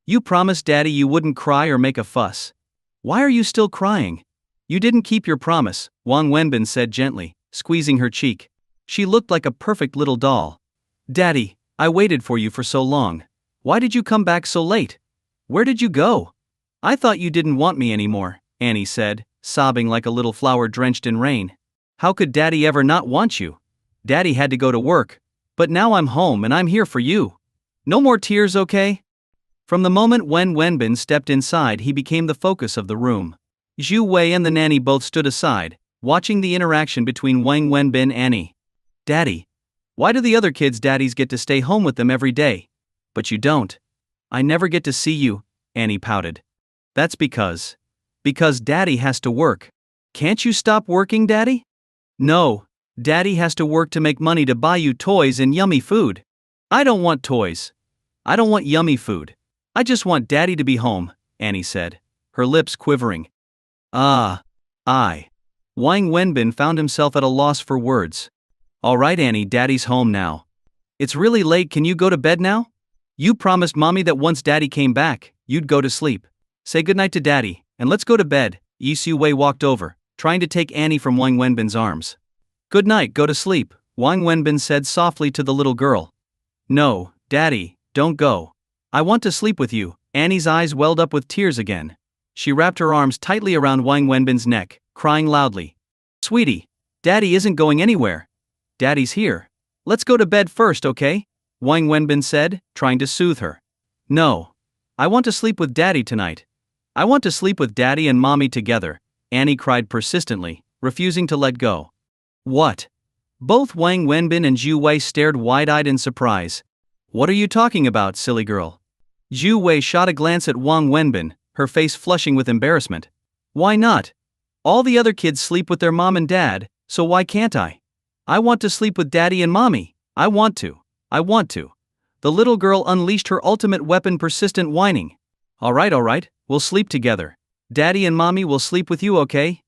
You promised Daddy you wouldn't cry or make a fuss. Why are you still crying? You didn't keep your promise, Wang Wenbin said gently, squeezing her cheek. She looked like a perfect little doll. Daddy, I waited for you for so long. Why did you come back so late? Where did you go? I thought you didn't want me anymore, Annie said, sobbing like a little flower drenched in rain. How could Daddy ever not want you? Daddy had to go to work. But now I'm home and I'm here for you. No more tears, okay? From the moment Wen Wenbin stepped inside, he became the focus of the room. Zhu Wei and the nanny both stood aside, watching the interaction between Wang Wenbin and Annie. Daddy, why do the other kids' daddies get to stay home with them every day? But you don't. I never get to see you, Annie pouted. That's because Daddy has to work. Can't you stop working, Daddy? No, Daddy has to work to make money to buy you toys and yummy food. I don't want toys. I don't want yummy food. I just want Daddy to be home, Annie said, her lips quivering. Wang Wenbin found himself at a loss for words. All right, Annie, Daddy's home now. It's really late, can you go to bed now? You promised Mommy that once Daddy came back, you'd go to sleep. Say goodnight to Daddy, and let's go to bed. Zhu Wei walked over, trying to take Annie from Wang Wenbin's arms. Good night, go to sleep, Wang Wenbin said softly to the little girl. No, Daddy, don't go. I want to sleep with you. Annie's eyes welled up with tears again. She wrapped her arms tightly around Wang Wenbin's neck, crying loudly. Sweetie, Daddy isn't going anywhere. Daddy's here. Let's go to bed first, okay? Wang Wenbin said, trying to soothe her. No. I want to sleep with Daddy tonight. I want to sleep with Daddy and Mommy together, Annie cried persistently, refusing to let go. What? Both Wang Wenbin and Zhu Wei stared wide-eyed in surprise. What are you talking about, silly girl? Zhu Wei shot a glance at Wang Wenbin, her face flushing with embarrassment. Why not? All the other kids sleep with their mom and dad, so why can't I? I want to sleep with Daddy and Mommy. I want to. The little girl unleashed her ultimate weapon, persistent whining. All right, we'll sleep together. Daddy and Mommy will sleep with you, okay?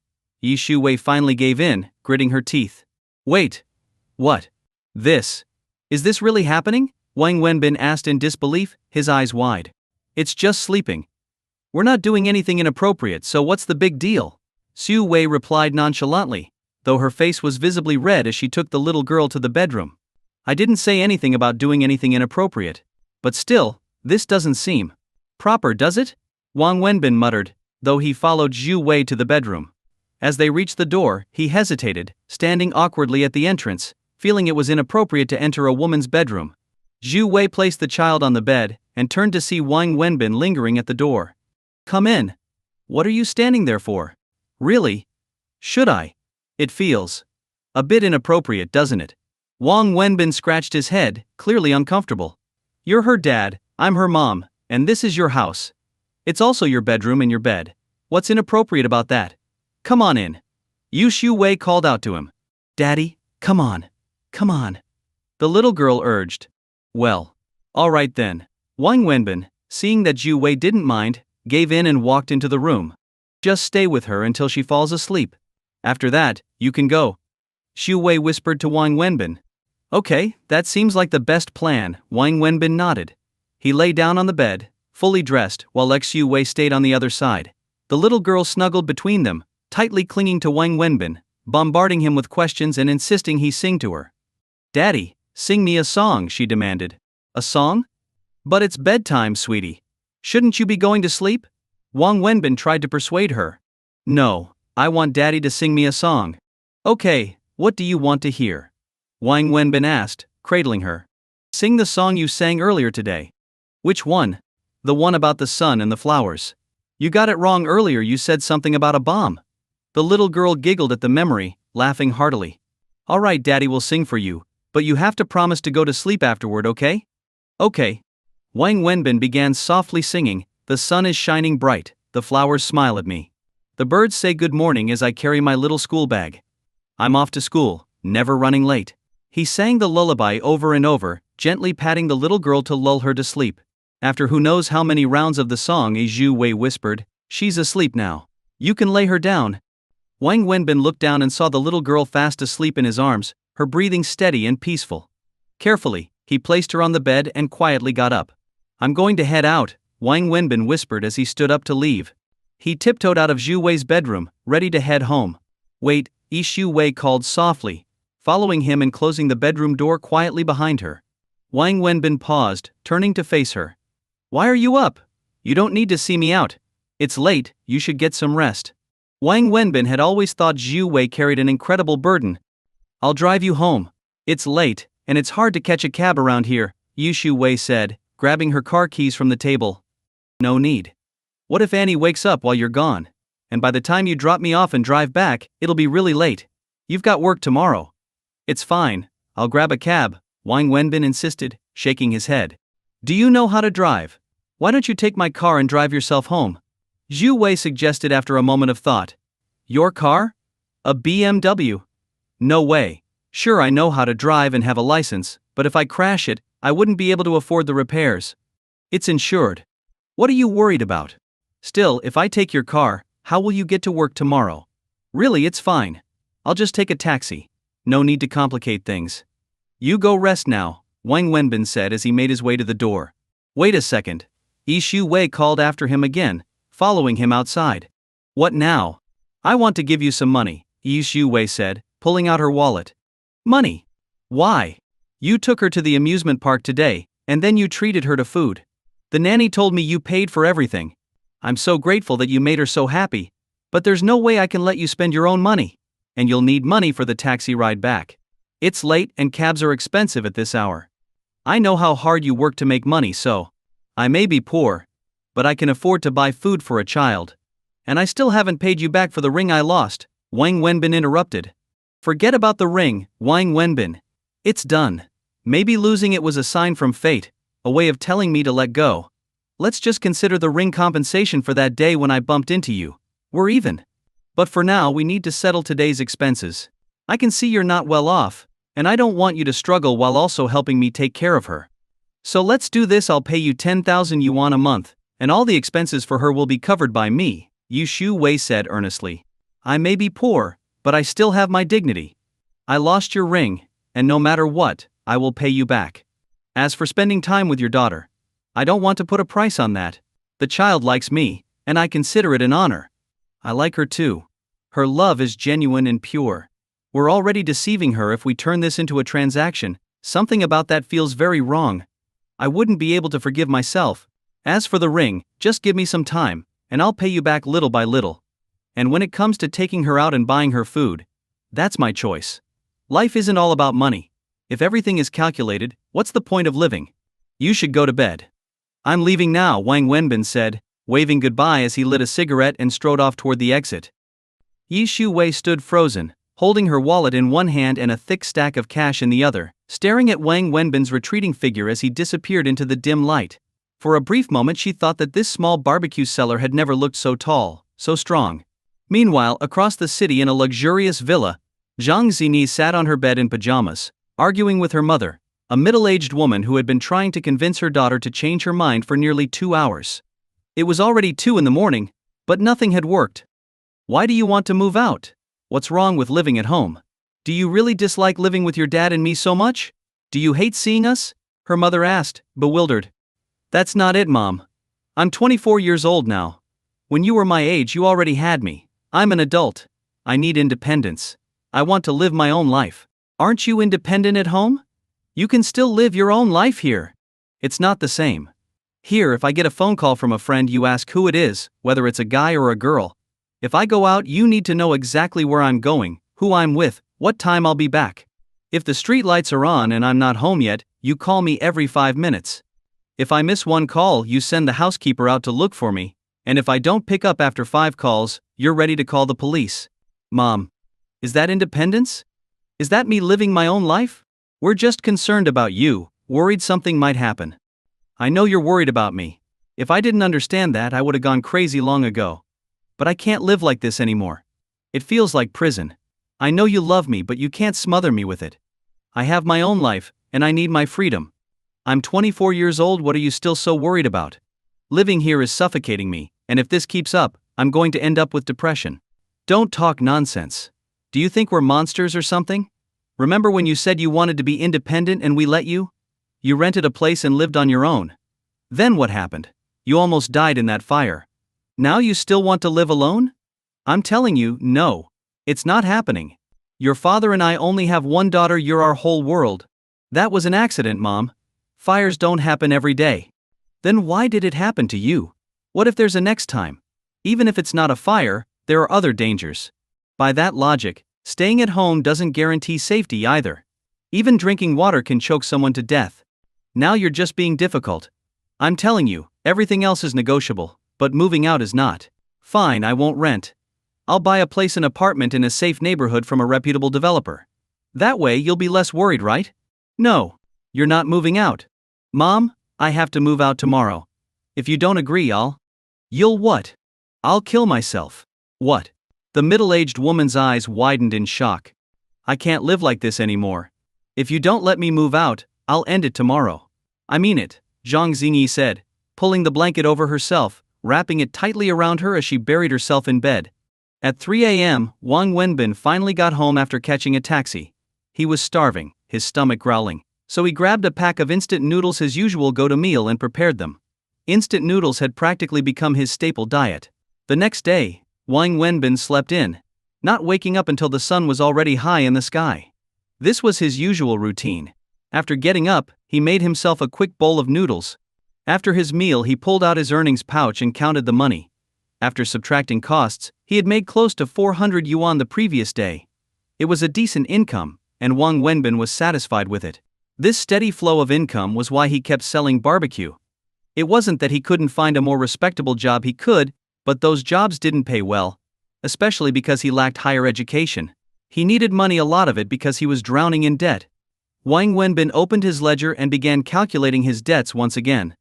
Zhu Wei finally gave in, gritting her teeth. Wait. What? Is this really happening? Wang Wenbin asked in disbelief, his eyes wide. It's just sleeping. We're not doing anything inappropriate, so what's the big deal? Zhu Wei replied nonchalantly, though her face was visibly red as she took the little girl to the bedroom. I didn't say anything about doing anything inappropriate. But still, this doesn't seem proper, does it? Wang Wenbin muttered, though he followed Zhu Wei to the bedroom. As they reached the door, he hesitated, standing awkwardly at the entrance, feeling it was inappropriate to enter a woman's bedroom. Zhu Wei placed the child on the bed, and turned to see Wang Wenbin lingering at the door. Come in. What are you standing there for? Really? Should I? It feels a bit inappropriate, doesn't it? Wang Wenbin scratched his head, clearly uncomfortable. You're her dad, I'm her mom, and this is your house. It's also your bedroom and your bed. What's inappropriate about that? Come on in. Zhu Wei called out to him. Daddy, come on. The little girl urged. Well, all right then. Wang Wenbin, seeing that Zhu Wei didn't mind, gave in and walked into the room. Just stay with her until she falls asleep. After that, you can go. Zhu Wei whispered to Wang Wenbin. Okay, that seems like the best plan, Wang Wenbin nodded. He lay down on the bed, fully dressed, while Zhu Wei stayed on the other side. The little girl snuggled between them, tightly clinging to Wang Wenbin, bombarding him with questions and insisting he sing to her. Daddy, sing me a song, she demanded. A song? But it's bedtime, sweetie. Shouldn't you be going to sleep? Wang Wenbin tried to persuade her. No, I want Daddy to sing me a song. Okay, what do you want to hear? Wang Wenbin asked, cradling her. Sing the song you sang earlier today. Which one? The one about the sun and the flowers. You got it wrong earlier, you said something about a bomb. The little girl giggled at the memory, laughing heartily. All right, Daddy will sing for you, but you have to promise to go to sleep afterward, okay? Okay. Wang Wenbin began softly singing, the sun is shining bright, the flowers smile at me. The birds say good morning as I carry my little school bag. I'm off to school, never running late. He sang the lullaby over and over, gently patting the little girl to lull her to sleep. After who knows how many rounds of the song, Zhu Wei whispered, she's asleep now. You can lay her down. Wang Wenbin looked down and saw the little girl fast asleep in his arms, her breathing steady and peaceful. Carefully, He placed her on the bed and quietly got up. I'm going to head out, Wang Wenbin whispered as he stood up to leave. He tiptoed out of Zhu Wei's bedroom, ready to head home. Wait, Zhu Wei called softly, following him and closing the bedroom door quietly behind her. Wang Wenbin paused, turning to face her. Why are you up? You don't need to see me out. It's late, you should get some rest. Wang Wenbin had always thought Zhu Wei carried an incredible burden. I'll drive you home. It's late, and it's hard to catch a cab around here, Zhu Wei said, grabbing her car keys from the table. No need. What if Annie wakes up while you're gone? And by the time you drop me off and drive back, it'll be really late. You've got work tomorrow. It's fine, I'll grab a cab, Wang Wenbin insisted, shaking his head. Do you know how to drive? Why don't you take my car and drive yourself home? Zhu Wei suggested after a moment of thought. Your car? A BMW? No way. Sure, I know how to drive and have a license, but if I crash it, I wouldn't be able to afford the repairs. It's insured. What are you worried about? Still, if I take your car, how will you get to work tomorrow? Really, it's fine. I'll just take a taxi. No need to complicate things. You go rest now, Wang Wenbin said as he made his way to the door. Wait a second. Zhu Wei called after him again, following him outside. What now? I want to give you some money, Zhu Wei said, pulling out her wallet. Money? Why? You took her to the amusement park today, and then you treated her to food. The nanny told me you paid for everything. I'm so grateful that you made her so happy, but there's no way I can let you spend your own money, and you'll need money for the taxi ride back. It's late and cabs are expensive at this hour. I know how hard you work to make money, so I may be poor, but I can afford to buy food for a child. And I still haven't paid you back for the ring I lost, Wang Wenbin interrupted. Forget about the ring, Wang Wenbin. It's done. Maybe losing it was a sign from fate, a way of telling me to let go. Let's just consider the ring compensation for that day when I bumped into you. We're even. But for now, we need to settle today's expenses. I can see you're not well off, and I don't want you to struggle while also helping me take care of her. So let's do this. I'll pay you 10,000 yuan a month, and all the expenses for her will be covered by me, Zhu Wei said earnestly. I may be poor, but I still have my dignity. I lost your ring, and no matter what, I will pay you back. As for spending time with your daughter, I don't want to put a price on that. The child likes me, and I consider it an honor. I like her too. Her love is genuine and pure. We're already deceiving her if we turn this into a transaction. Something about that feels very wrong. I wouldn't be able to forgive myself. As for the ring, just give me some time, and I'll pay you back little by little. And when it comes to taking her out and buying her food, that's my choice. Life isn't all about money. If everything is calculated, what's the point of living? You should go to bed. I'm leaving now, Wang Wenbin said, waving goodbye as he lit a cigarette and strode off toward the exit. Zhu Wei stood frozen, holding her wallet in one hand and a thick stack of cash in the other, staring at Wang Wenbin's retreating figure as he disappeared into the dim light. For a brief moment she thought that this small barbecue seller had never looked so tall, so strong. Meanwhile, across the city in a luxurious villa, Jang Xingi sat on her bed in pajamas, arguing with her mother, a middle-aged woman who had been trying to convince her daughter to change her mind for nearly 2 hours. It was already 2 in the morning, but nothing had worked. Why do you want to move out? What's wrong with living at home? Do you really dislike living with your dad and me so much? Do you hate seeing us? Her mother asked, bewildered. That's not it, Mom. I'm 24 years old now. When you were my age, you already had me. I'm an adult. I need independence. I want to live my own life. Aren't you independent at home? You can still live your own life here. It's not the same. Here, if I get a phone call from a friend, you ask who it is, whether it's a guy or a girl. If I go out, you need to know exactly where I'm going, who I'm with, what time I'll be back. If the street lights are on and I'm not home yet, you call me every 5 minutes. If I miss one call, you send the housekeeper out to look for me, and if I don't pick up after 5 calls, you're ready to call the police. Mom, is that independence? Is that me living my own life? We're just concerned about you, worried something might happen. I know you're worried about me. If I didn't understand that, I would have gone crazy long ago. But I can't live like this anymore. It feels like prison. I know you love me, but you can't smother me with it. I have my own life, and I need my freedom. I'm 24 years old, what are you still so worried about? Living here is suffocating me, and if this keeps up, I'm going to end up with depression. Don't talk nonsense. Do you think we're monsters or something? Remember when you said you wanted to be independent and we let you? You rented a place and lived on your own. Then what happened? You almost died in that fire. Now you still want to live alone? I'm telling you, no. It's not happening. Your father and I only have one daughter, you're our whole world. That was an accident, Mom. Fires don't happen every day. Then why did it happen to you? What if there's a next time? Even if it's not a fire, there are other dangers. By that logic, staying at home doesn't guarantee safety either. Even drinking water can choke someone to death. Now you're just being difficult. I'm telling you, everything else is negotiable, but moving out is not. Fine, I won't rent. I'll buy a place, an apartment in a safe neighborhood from a reputable developer. That way you'll be less worried, right? No. You're not moving out. Mom, I have to move out tomorrow. If you don't agree, You'll what? I'll kill myself. What? The middle-aged woman's eyes widened in shock. I can't live like this anymore. If you don't let me move out, I'll end it tomorrow. I mean it, Jang Xingi said, pulling the blanket over herself, wrapping it tightly around her as she buried herself in bed. At 3 a.m., Wang Wenbin finally got home after catching a taxi. He was starving, his stomach growling, so he grabbed a pack of instant noodles, his usual go-to meal, and prepared them. Instant noodles had practically become his staple diet. The next day, Wang Wenbin slept in, not waking up until the sun was already high in the sky. This was his usual routine. After getting up, he made himself a quick bowl of noodles. After his meal, he pulled out his earnings pouch and counted the money. After subtracting costs, he had made close to 400 yuan the previous day. It was a decent income, and Wang Wenbin was satisfied with it. This steady flow of income was why he kept selling barbecue. It wasn't that he couldn't find a more respectable job, he could, but those jobs didn't pay well, especially because he lacked higher education. He needed money, a lot of it, because he was drowning in debt. Wang Wenbin opened his ledger and began calculating his debts once again.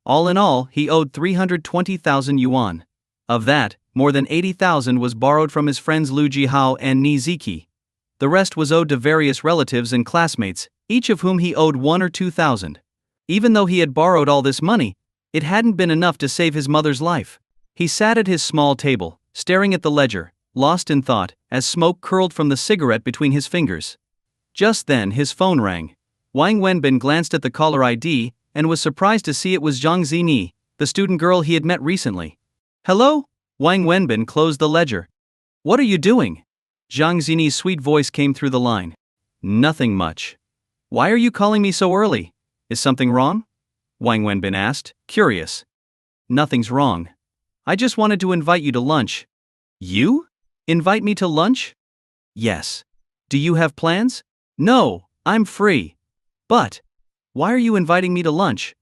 All in all, he owed 320,000 yuan. Of that, more than 80,000 was borrowed from his friends Lu Jihao and Ni Ziki. The rest was owed to various relatives and classmates, each of whom he owed 1 or 2,000. Even though he had borrowed all this money, it hadn't been enough to save his mother's life. He sat at his small table, staring at the ledger, lost in thought, as smoke curled from the cigarette between his fingers. Just then his phone rang. Wang Wenbin glanced at the caller ID and was surprised to see it was Jang Xingi, the student girl he had met recently. Hello? Wang Wenbin closed the ledger. What are you doing? Jang Xingi's sweet voice came through the line. Nothing much. Why are you calling me so early? Is something wrong? Wang Wenbin asked, curious. Nothing's wrong. I just wanted to invite you to lunch. You? Invite me to lunch? Yes. Do you have plans? No, I'm free. But why are you inviting me to lunch?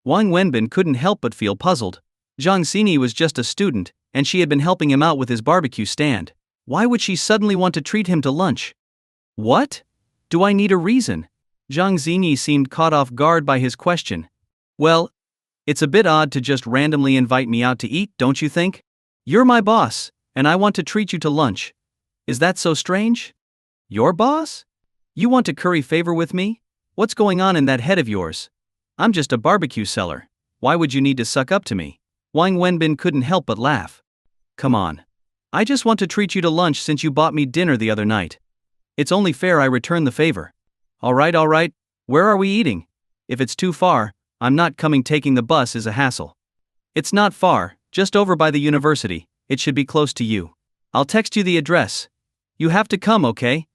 Wang Wenbin couldn't help but feel puzzled. Jang Xingi was just a student, and she had been helping him out with his barbecue stand. Why would she suddenly want to treat him to lunch? What? Do I need a reason? Jang Xingi seemed caught off guard by his question. Well, it's a bit odd to just randomly invite me out to eat, don't you think? You're my boss, and I want to treat you to lunch. Is that so strange? Your boss? You want to curry favor with me? What's going on in that head of yours? I'm just a barbecue seller. Why would you need to suck up to me? Wang Wenbin couldn't help but laugh. Come on. I just want to treat you to lunch since you bought me dinner the other night. It's only fair I return the favor. Alright. Where are we eating? If it's too far, I'm not coming. Taking the bus is a hassle. It's not far, just over by the university. It should be close to you. I'll text you the address. You have to come, okay?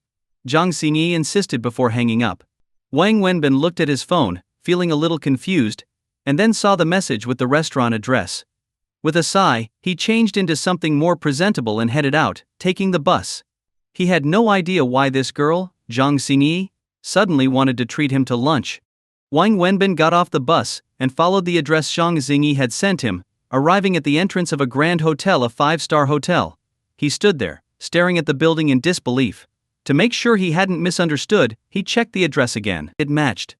Jang Xingi insisted before hanging up. Wang Wenbin looked at his phone, feeling a little confused, and then saw the message with the restaurant address. With a sigh, he changed into something more presentable and headed out, taking the bus. He had no idea why this girl, Jang Xingi, suddenly wanted to treat him to lunch. Wang Wenbin got off the bus and followed the address Jang Xingi had sent him, arriving at the entrance of a grand hotel, a 5-star hotel. He stood there, staring at the building in disbelief. To make sure he hadn't misunderstood, he checked the address again. It matched.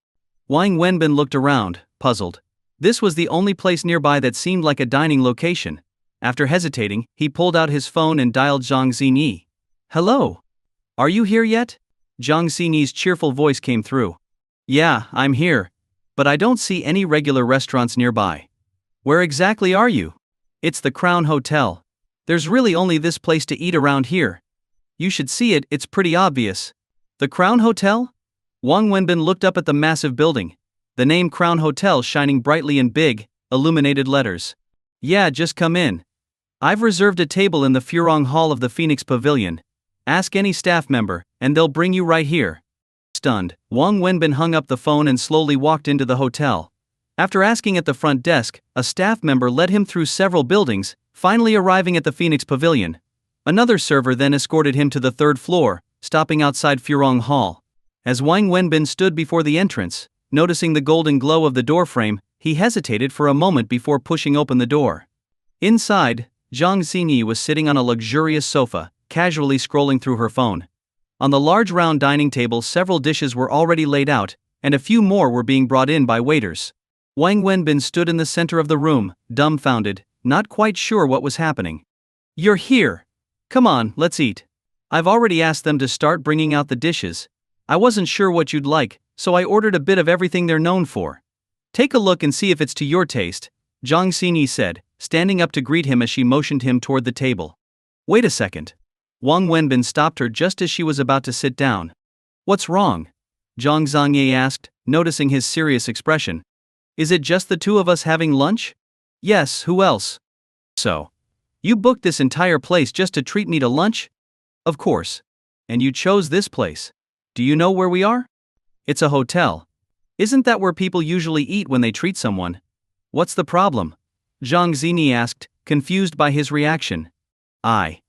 Wang Wenbin looked around, puzzled. This was the only place nearby that seemed like a dining location. After hesitating, he pulled out his phone and dialed Jang Xingi. Hello? Are you here yet? Jang Xingi's cheerful voice came through. Yeah, I'm here. But I don't see any regular restaurants nearby. Where exactly are you? It's the Crown Hotel. There's really only this place to eat around here. You should see it, it's pretty obvious. The Crown Hotel? Wang Wenbin looked up at the massive building. the name Crown Hotel shining brightly in big, illuminated letters. Yeah, just come in. I've reserved a table in the Furong Hall of the Phoenix Pavilion. Ask any staff member, and they'll bring you right here. Stunned, Wang Wenbin hung up the phone and slowly walked into the hotel. After asking at the front desk, a staff member led him through several buildings, finally arriving at the Phoenix Pavilion. Another server then escorted him to the third floor, stopping outside Furong Hall. As Wang Wenbin stood before the entrance, noticing the golden glow of the doorframe, he hesitated for a moment before pushing open the door. Inside, Jang Xingi was sitting on a luxurious sofa, casually scrolling through her phone. On the large round dining table, several dishes were already laid out, and a few more were being brought in by waiters. Wang Wenbin stood in the center of the room, dumbfounded, not quite sure what was happening. You're here! Come on, let's eat. I've already asked them to start bringing out the dishes. I wasn't sure what you'd like, so I ordered a bit of everything they're known for. Take a look and see if it's to your taste, Jang Xingi said, standing up to greet him as she motioned him toward the table. Wait a second. Wang Wenbin stopped her just as she was about to sit down. What's wrong? Zhang Zhangye asked, noticing his serious expression. Is it just the two of us having lunch? Yes, who else? So, you booked this entire place just to treat me to lunch? Of course. And you chose this place. Do you know where we are? It's a hotel. Isn't that where people usually eat when they treat someone? What's the problem? Zhang Xinyi asked, confused by his reaction. I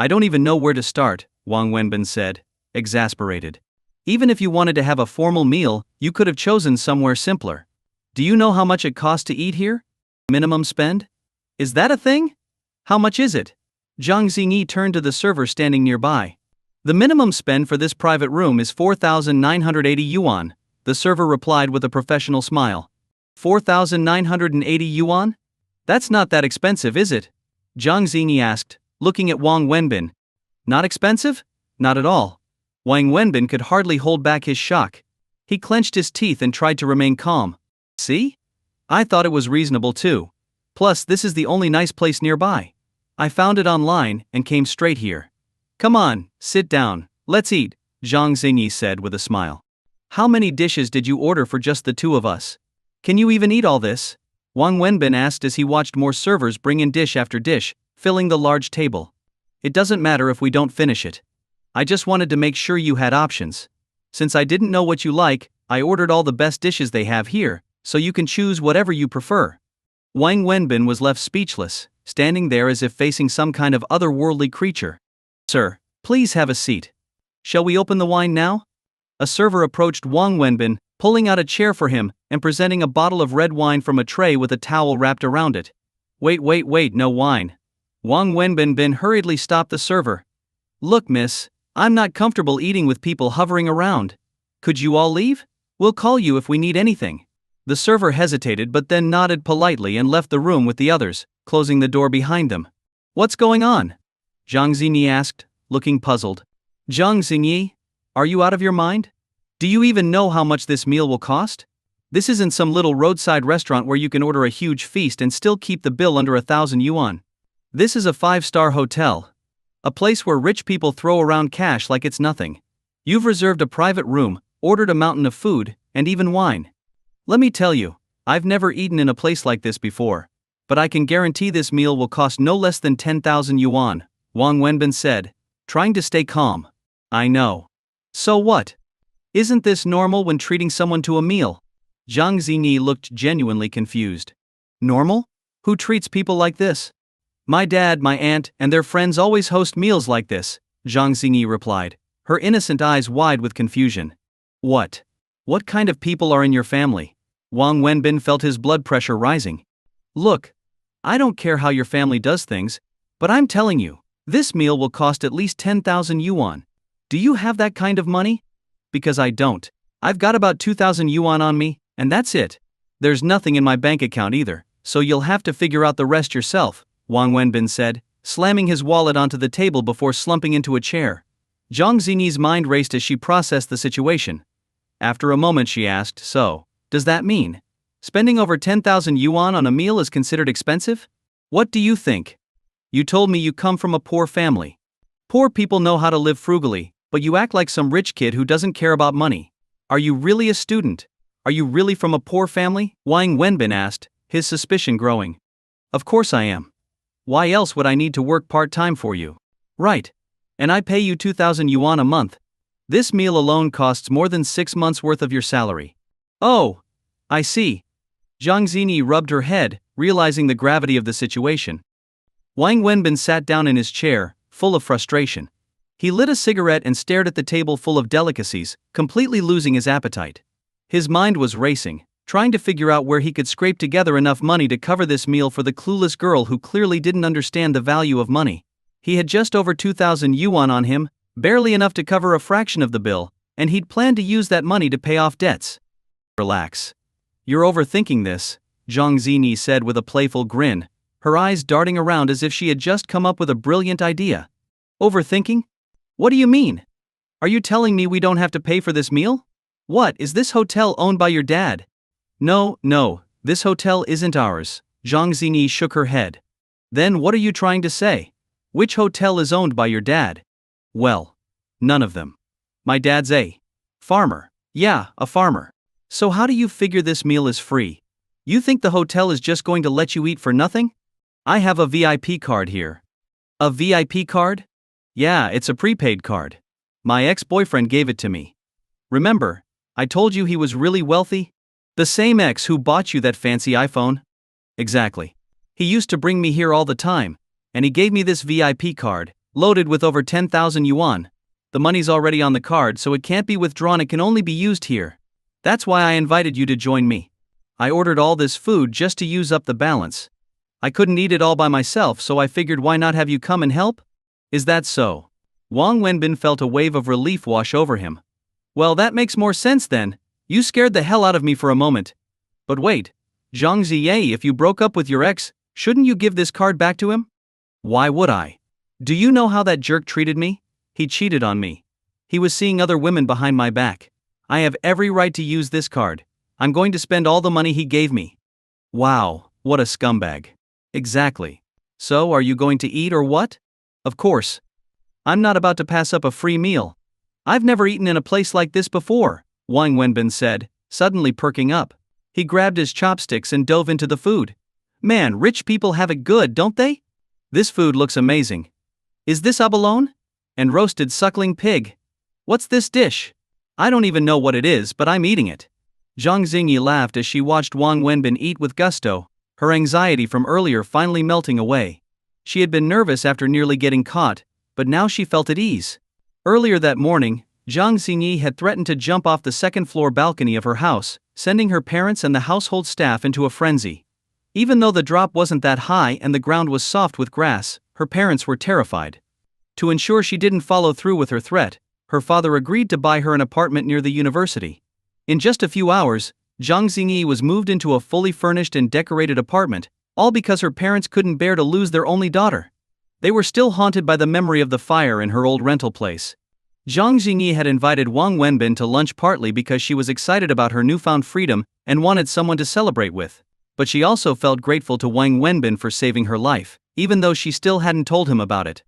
don't even know where to start, Wang Wenbin said, exasperated. Even if you wanted to have a formal meal, you could have chosen somewhere simpler. Do you know how much it costs to eat here? Minimum spend? Is that a thing? How much is it? Zhang Xinyi turned to the server standing nearby. The minimum spend for this private room is 4,980 yuan, the server replied with a professional smile. 4,980 yuan? That's not that expensive, is it? Zhang Xinyi asked, looking at Wang Wenbin. Not expensive? Not at all. Wang Wenbin could hardly hold back his shock. He clenched his teeth and tried to remain calm. See? I thought it was reasonable too. Plus, this is the only nice place nearby. I found it online and came straight here. Come on, sit down, let's eat, Zhang Xinyi said with a smile. How many dishes did you order for just the two of us? Can you even eat all this? Wang Wenbin asked as he watched more servers bring in dish after dish, filling the large table. It doesn't matter if we don't finish it. I just wanted to make sure you had options. Since I didn't know what you like, I ordered all the best dishes they have here, so you can choose whatever you prefer. Wang Wenbin was left speechless, standing there as if facing some kind of otherworldly creature. Sir, please have a seat. Shall we open the wine now? A server approached Wang Wenbin, pulling out a chair for him and presenting a bottle of red wine from a tray with a towel wrapped around it. Wait, no wine. Wang Wenbin hurriedly stopped the server. Look, miss, I'm not comfortable eating with people hovering around. Could you all leave? We'll call you if we need anything. The server hesitated but then nodded politely and left the room with the others, closing the door behind them. What's going on? Zhang Xinyi asked, looking puzzled. Zhang Xinyi, are you out of your mind? Do you even know how much this meal will cost? This isn't some little roadside restaurant where you can order a huge feast and still keep the bill under 1,000 yuan. This is a 5-star hotel. A place where rich people throw around cash like it's nothing. You've reserved a private room, ordered a mountain of food, and even wine. Let me tell you, I've never eaten in a place like this before, but I can guarantee this meal will cost no less than 10,000 yuan, Wang Wenbin said, trying to stay calm. I know. So what? Isn't this normal when treating someone to a meal? Zhang Xinyi looked genuinely confused. Normal? Who treats people like this? My dad, my aunt, and their friends always host meals like this, Zhang Xinyi replied, her innocent eyes wide with confusion. What? What kind of people are in your family? Wang Wenbin felt his blood pressure rising. Look, I don't care how your family does things, but I'm telling you, this meal will cost at least 10,000 yuan. Do you have that kind of money? Because I don't. I've got about 2,000 yuan on me, and that's it. There's nothing in my bank account either, so you'll have to figure out the rest yourself, Wang Wenbin said, slamming his wallet onto the table before slumping into a chair. Zhang Xinyi's mind raced as she processed the situation. After a moment she asked, so, does that mean spending over 10,000 yuan on a meal is considered expensive? What do you think? You told me you come from a poor family. Poor people know how to live frugally, but you act like some rich kid who doesn't care about money. Are you really a student? Are you really from a poor family? Wang Wenbin asked, his suspicion growing. Of course I am. Why else would I need to work part-time for you? Right. And I pay you 2,000 yuan a month. This meal alone costs more than 6 months' worth of your salary. Oh, I see. Jang Xingi rubbed her head, realizing the gravity of the situation. Wang Wenbin sat down in his chair, full of frustration. He lit a cigarette and stared at the table full of delicacies, completely losing his appetite. His mind was racing, trying to figure out where he could scrape together enough money to cover this meal for the clueless girl who clearly didn't understand the value of money. He had just over 2,000 yuan on him, barely enough to cover a fraction of the bill, and he'd planned to use that money to pay off debts. Relax. You're overthinking this, Zhang Xinyi said with a playful grin, her eyes darting around as if she had just come up with a brilliant idea. Overthinking? What do you mean? Are you telling me we don't have to pay for this meal? What, is this hotel owned by your dad? No, this hotel isn't ours, Zhang Xinyi shook her head. Then what are you trying to say? Which hotel is owned by your dad? Well, none of them. My dad's a farmer. Yeah, a farmer. So how do you figure this meal is free? You think the hotel is just going to let you eat for nothing? I have a VIP card here. A VIP card? Yeah, it's a prepaid card. My ex-boyfriend gave it to me. Remember, I told you he was really wealthy? The same ex who bought you that fancy iPhone? Exactly. He used to bring me here all the time, and he gave me this VIP card, loaded with over 10,000 yuan. The money's already on the card, so it can't be withdrawn, it can only be used here. That's why I invited you to join me. I ordered all this food just to use up the balance. I couldn't eat it all by myself, so I figured why not have you come and help? Is that so? Wang Wenbin felt a wave of relief wash over him. Well, that makes more sense then. You scared the hell out of me for a moment. But wait, Zhang Ziyi, if you broke up with your ex, shouldn't you give this card back to him? Why would I? Do you know how that jerk treated me? He cheated on me. He was seeing other women behind my back. I have every right to use this card. I'm going to spend all the money he gave me. Wow, what a scumbag. Exactly. So, are you going to eat or what? Of course. I'm not about to pass up a free meal. I've never eaten in a place like this before, Wang Wenbin said, suddenly perking up. He grabbed his chopsticks and dove into the food. Man, rich people have it good, don't they? This food looks amazing. Is this abalone? And roasted suckling pig. What's this dish? I don't even know what it is, but I'm eating it. Zhang Xinyi laughed as she watched Wang Wenbin eat with gusto, her anxiety from earlier finally melting away. She had been nervous after nearly getting caught, but now she felt at ease. Earlier that morning, Zhang Xinyi had threatened to jump off the second-floor balcony of her house, sending her parents and the household staff into a frenzy. Even though the drop wasn't that high and the ground was soft with grass, her parents were terrified. To ensure she didn't follow through with her threat, her father agreed to buy her an apartment near the university. In just a few hours, Zhang Xinyi was moved into a fully furnished and decorated apartment, all because her parents couldn't bear to lose their only daughter. They were still haunted by the memory of the fire in her old rental place. Zhang Xinyi had invited Wang Wenbin to lunch partly because she was excited about her newfound freedom and wanted someone to celebrate with. But she also felt grateful to Wang Wenbin for saving her life, even though she still hadn't told him about it.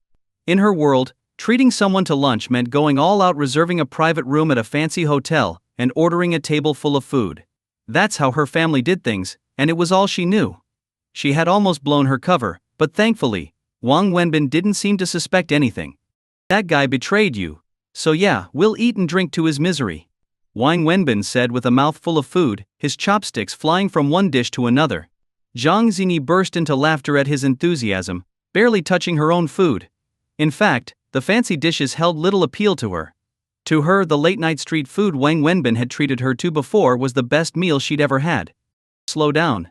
In her world, treating someone to lunch meant going all out, reserving a private room at a fancy hotel, and ordering a table full of food. That's how her family did things, and it was all she knew. She had almost blown her cover, but thankfully, Wang Wenbin didn't seem to suspect anything. That guy betrayed you. So yeah, we'll eat and drink to his misery, Wang Wenbin said with a mouthful of food, his chopsticks flying from one dish to another. Zhang Xinyi burst into laughter at his enthusiasm, barely touching her own food. In fact, the fancy dishes held little appeal to her. To her, the late-night street food Wang Wenbin had treated her to before was the best meal she'd ever had. Slow down.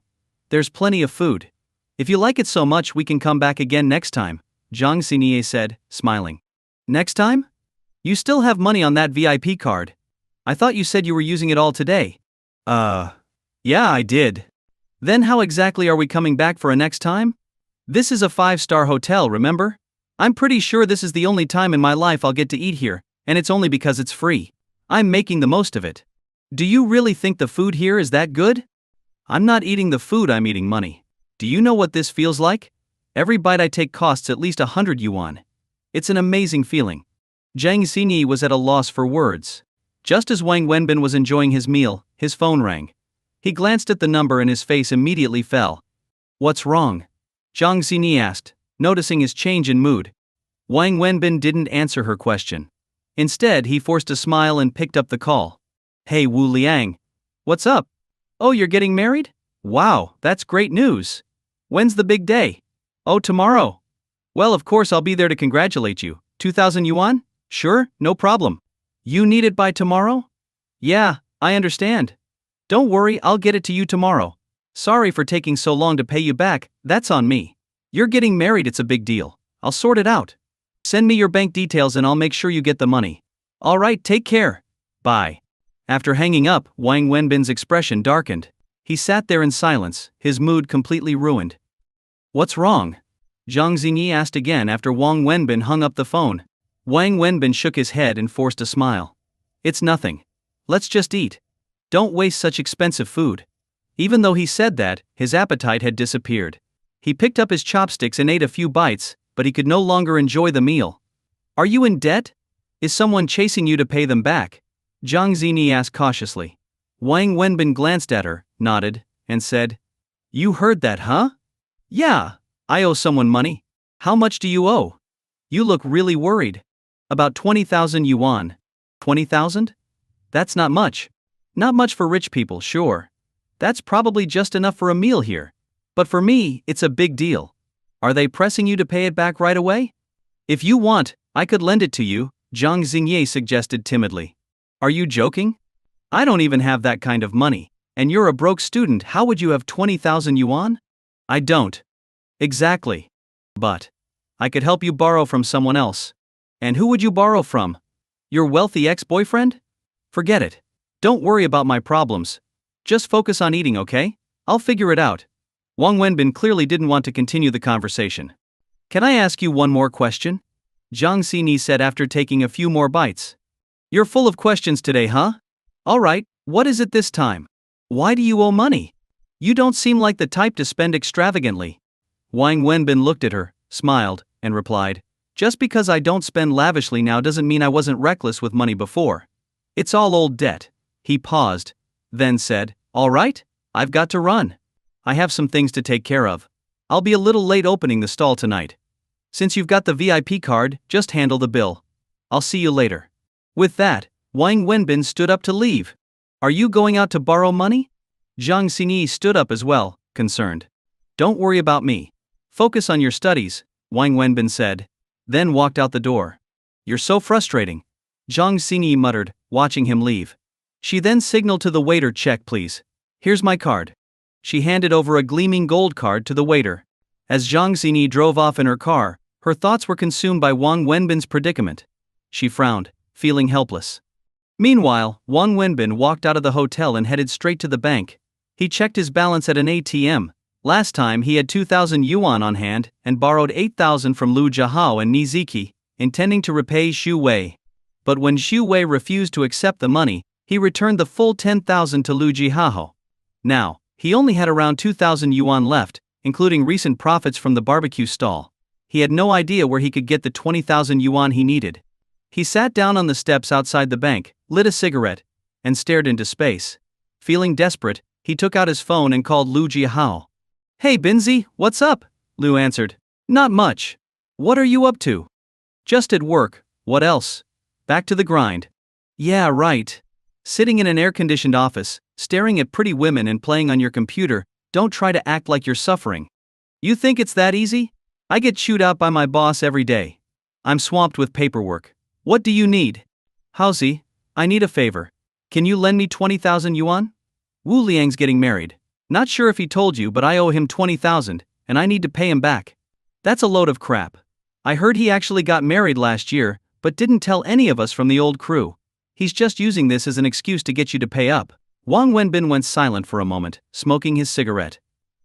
There's plenty of food. If you like it so much, we can come back again next time, Zhang Xinyi said, smiling. Next time? You still have money on that VIP card. I thought you said you were using it all today. Yeah, I did. Then how exactly are we coming back for a next time? This is a 5-star hotel, remember? I'm pretty sure this is the only time in my life I'll get to eat here, and it's only because it's free. I'm making the most of it. Do you really think the food here is that good? I'm not eating the food, I'm eating money. Do you know what this feels like? Every bite I take costs at least 100 yuan. It's an amazing feeling. Jang Xinyi was at a loss for words. Just as Wang Wenbin was enjoying his meal, his phone rang. He glanced at the number and his face immediately fell. What's wrong? Jang Xingi asked, noticing his change in mood. Wang Wenbin didn't answer her question. Instead, he forced a smile and picked up the call. Hey Wu Liang. What's up? Oh, you're getting married? Wow, that's great news. When's the big day? Oh, tomorrow. Well, of course I'll be there to congratulate you. 2,000 yuan? Sure, no problem. You need it by tomorrow? Yeah, I understand. Don't worry, I'll get it to you tomorrow. Sorry for taking so long to pay you back, that's on me. You're getting married, it's a big deal. I'll sort it out. Send me your bank details and I'll make sure you get the money. Alright, take care. Bye. After hanging up, Wang Wenbin's expression darkened. He sat there in silence, his mood completely ruined. What's wrong? Jang Xingi asked again after Wang Wenbin hung up the phone. Wang Wenbin shook his head and forced a smile. It's nothing. Let's just eat. Don't waste such expensive food. Even though he said that, his appetite had disappeared. He picked up his chopsticks and ate a few bites, but he could no longer enjoy the meal. Are you in debt? Is someone chasing you to pay them back? Jang Xingi asked cautiously. Wang Wenbin glanced at her, nodded, and said, You heard that, huh? Yeah, I owe someone money. How much do you owe? You look really worried. About 20,000 yuan. 20,000? That's not much. Not much for rich people, sure. That's probably just enough for a meal here. But for me, it's a big deal. Are they pressing you to pay it back right away? If you want, I could lend it to you, Jang Xingi suggested timidly. Are you joking? I don't even have that kind of money. And you're a broke student, how would you have 20,000 yuan? I don't. Exactly. But I could help you borrow from someone else. And who would you borrow from? Your wealthy ex-boyfriend? Forget it. Don't worry about my problems. Just focus on eating, okay? I'll figure it out. Wang Wenbin clearly didn't want to continue the conversation. Can I ask you one more question? Jang Xingi said after taking a few more bites. You're full of questions today, huh? Alright, what is it this time? Why do you owe money? You don't seem like the type to spend extravagantly. Wang Wenbin looked at her, smiled, and replied, Just because I don't spend lavishly now doesn't mean I wasn't reckless with money before. It's all old debt. He paused, then said, Alright, I've got to run. I have some things to take care of. I'll be a little late opening the stall tonight. Since you've got the VIP card, just handle the bill. I'll see you later. With that, Wang Wenbin stood up to leave. Are you going out to borrow money? Jang Xingi stood up as well, concerned. Don't worry about me. Focus on your studies, Wang Wenbin said, then walked out the door. You're so frustrating, Jang Xingi muttered, watching him leave. She then signaled to the waiter, check please. Here's my card. She handed over a gleaming gold card to the waiter. As Jang Xingi drove off in her car, her thoughts were consumed by Wang Wenbin's predicament. She frowned, feeling helpless. Meanwhile, Wang Wenbin walked out of the hotel and headed straight to the bank. He checked his balance at an ATM. Last time he had 2,000 yuan on hand and borrowed 8,000 from Lu Jihao and Ni Ziki, intending to repay Xu Wei. But when Xu Wei refused to accept the money, he returned the full 10,000 to Lu Jihao. Now, he only had around 2,000 yuan left, including recent profits from the barbecue stall. He had no idea where he could get the 20,000 yuan he needed. He sat down on the steps outside the bank, lit a cigarette, and stared into space. Feeling desperate, he took out his phone and called Lu Jihao. Hey Binzi, what's up? Lu answered. Not much. What are you up to? Just at work, what else? Back to the grind. Yeah, right. Sitting in an air-conditioned office, staring at pretty women and playing on your computer, don't try to act like you're suffering. You think it's that easy? I get chewed out by my boss every day. I'm swamped with paperwork. What do you need? Howsy, I need a favor. Can you lend me 20,000 yuan? Wu Liang's getting married. Not sure if he told you, but I owe him 20,000, and I need to pay him back. That's a load of crap. I heard he actually got married last year, but didn't tell any of us from the old crew. He's just using this as an excuse to get you to pay up. Wang Wenbin went silent for a moment, smoking his cigarette.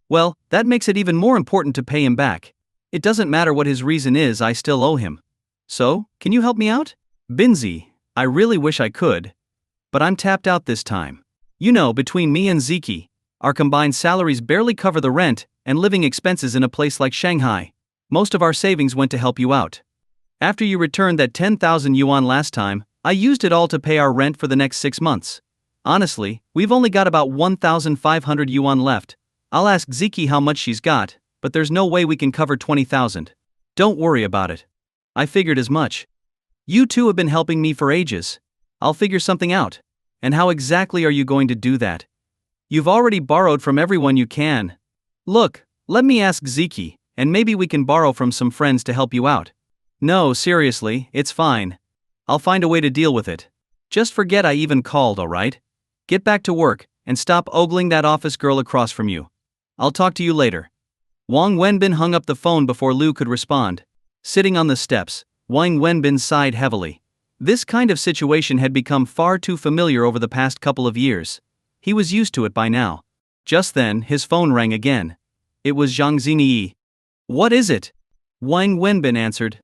Well, that makes it even more important to pay him back. It doesn't matter what his reason is, I still owe him. So, can you help me out? Binzi, I really wish I could. But I'm tapped out this time. You know, between me and Ziki, our combined salaries barely cover the rent and living expenses in a place like Shanghai. Most of our savings went to help you out. After you returned that 10,000 yuan last time, I used it all to pay our rent for the next 6 months. Honestly, we've only got about 1,500 yuan left. I'll ask Ziki how much she's got, but there's no way we can cover 20,000. Don't worry about it. I figured as much. You two have been helping me for ages. I'll figure something out. And how exactly are you going to do that? You've already borrowed from everyone you can. Look, let me ask Ziki, and maybe we can borrow from some friends to help you out. No, seriously, it's fine. I'll find a way to deal with it. Just forget I even called, alright? Get back to work, and stop ogling that office girl across from you. I'll talk to you later. Wang Wenbin hung up the phone before Lu could respond. Sitting on the steps, Wang Wenbin sighed heavily. This kind of situation had become far too familiar over the past couple of years. He was used to it by now. Just then, his phone rang again. It was Jang Xingi. What is it? Wang Wenbin answered.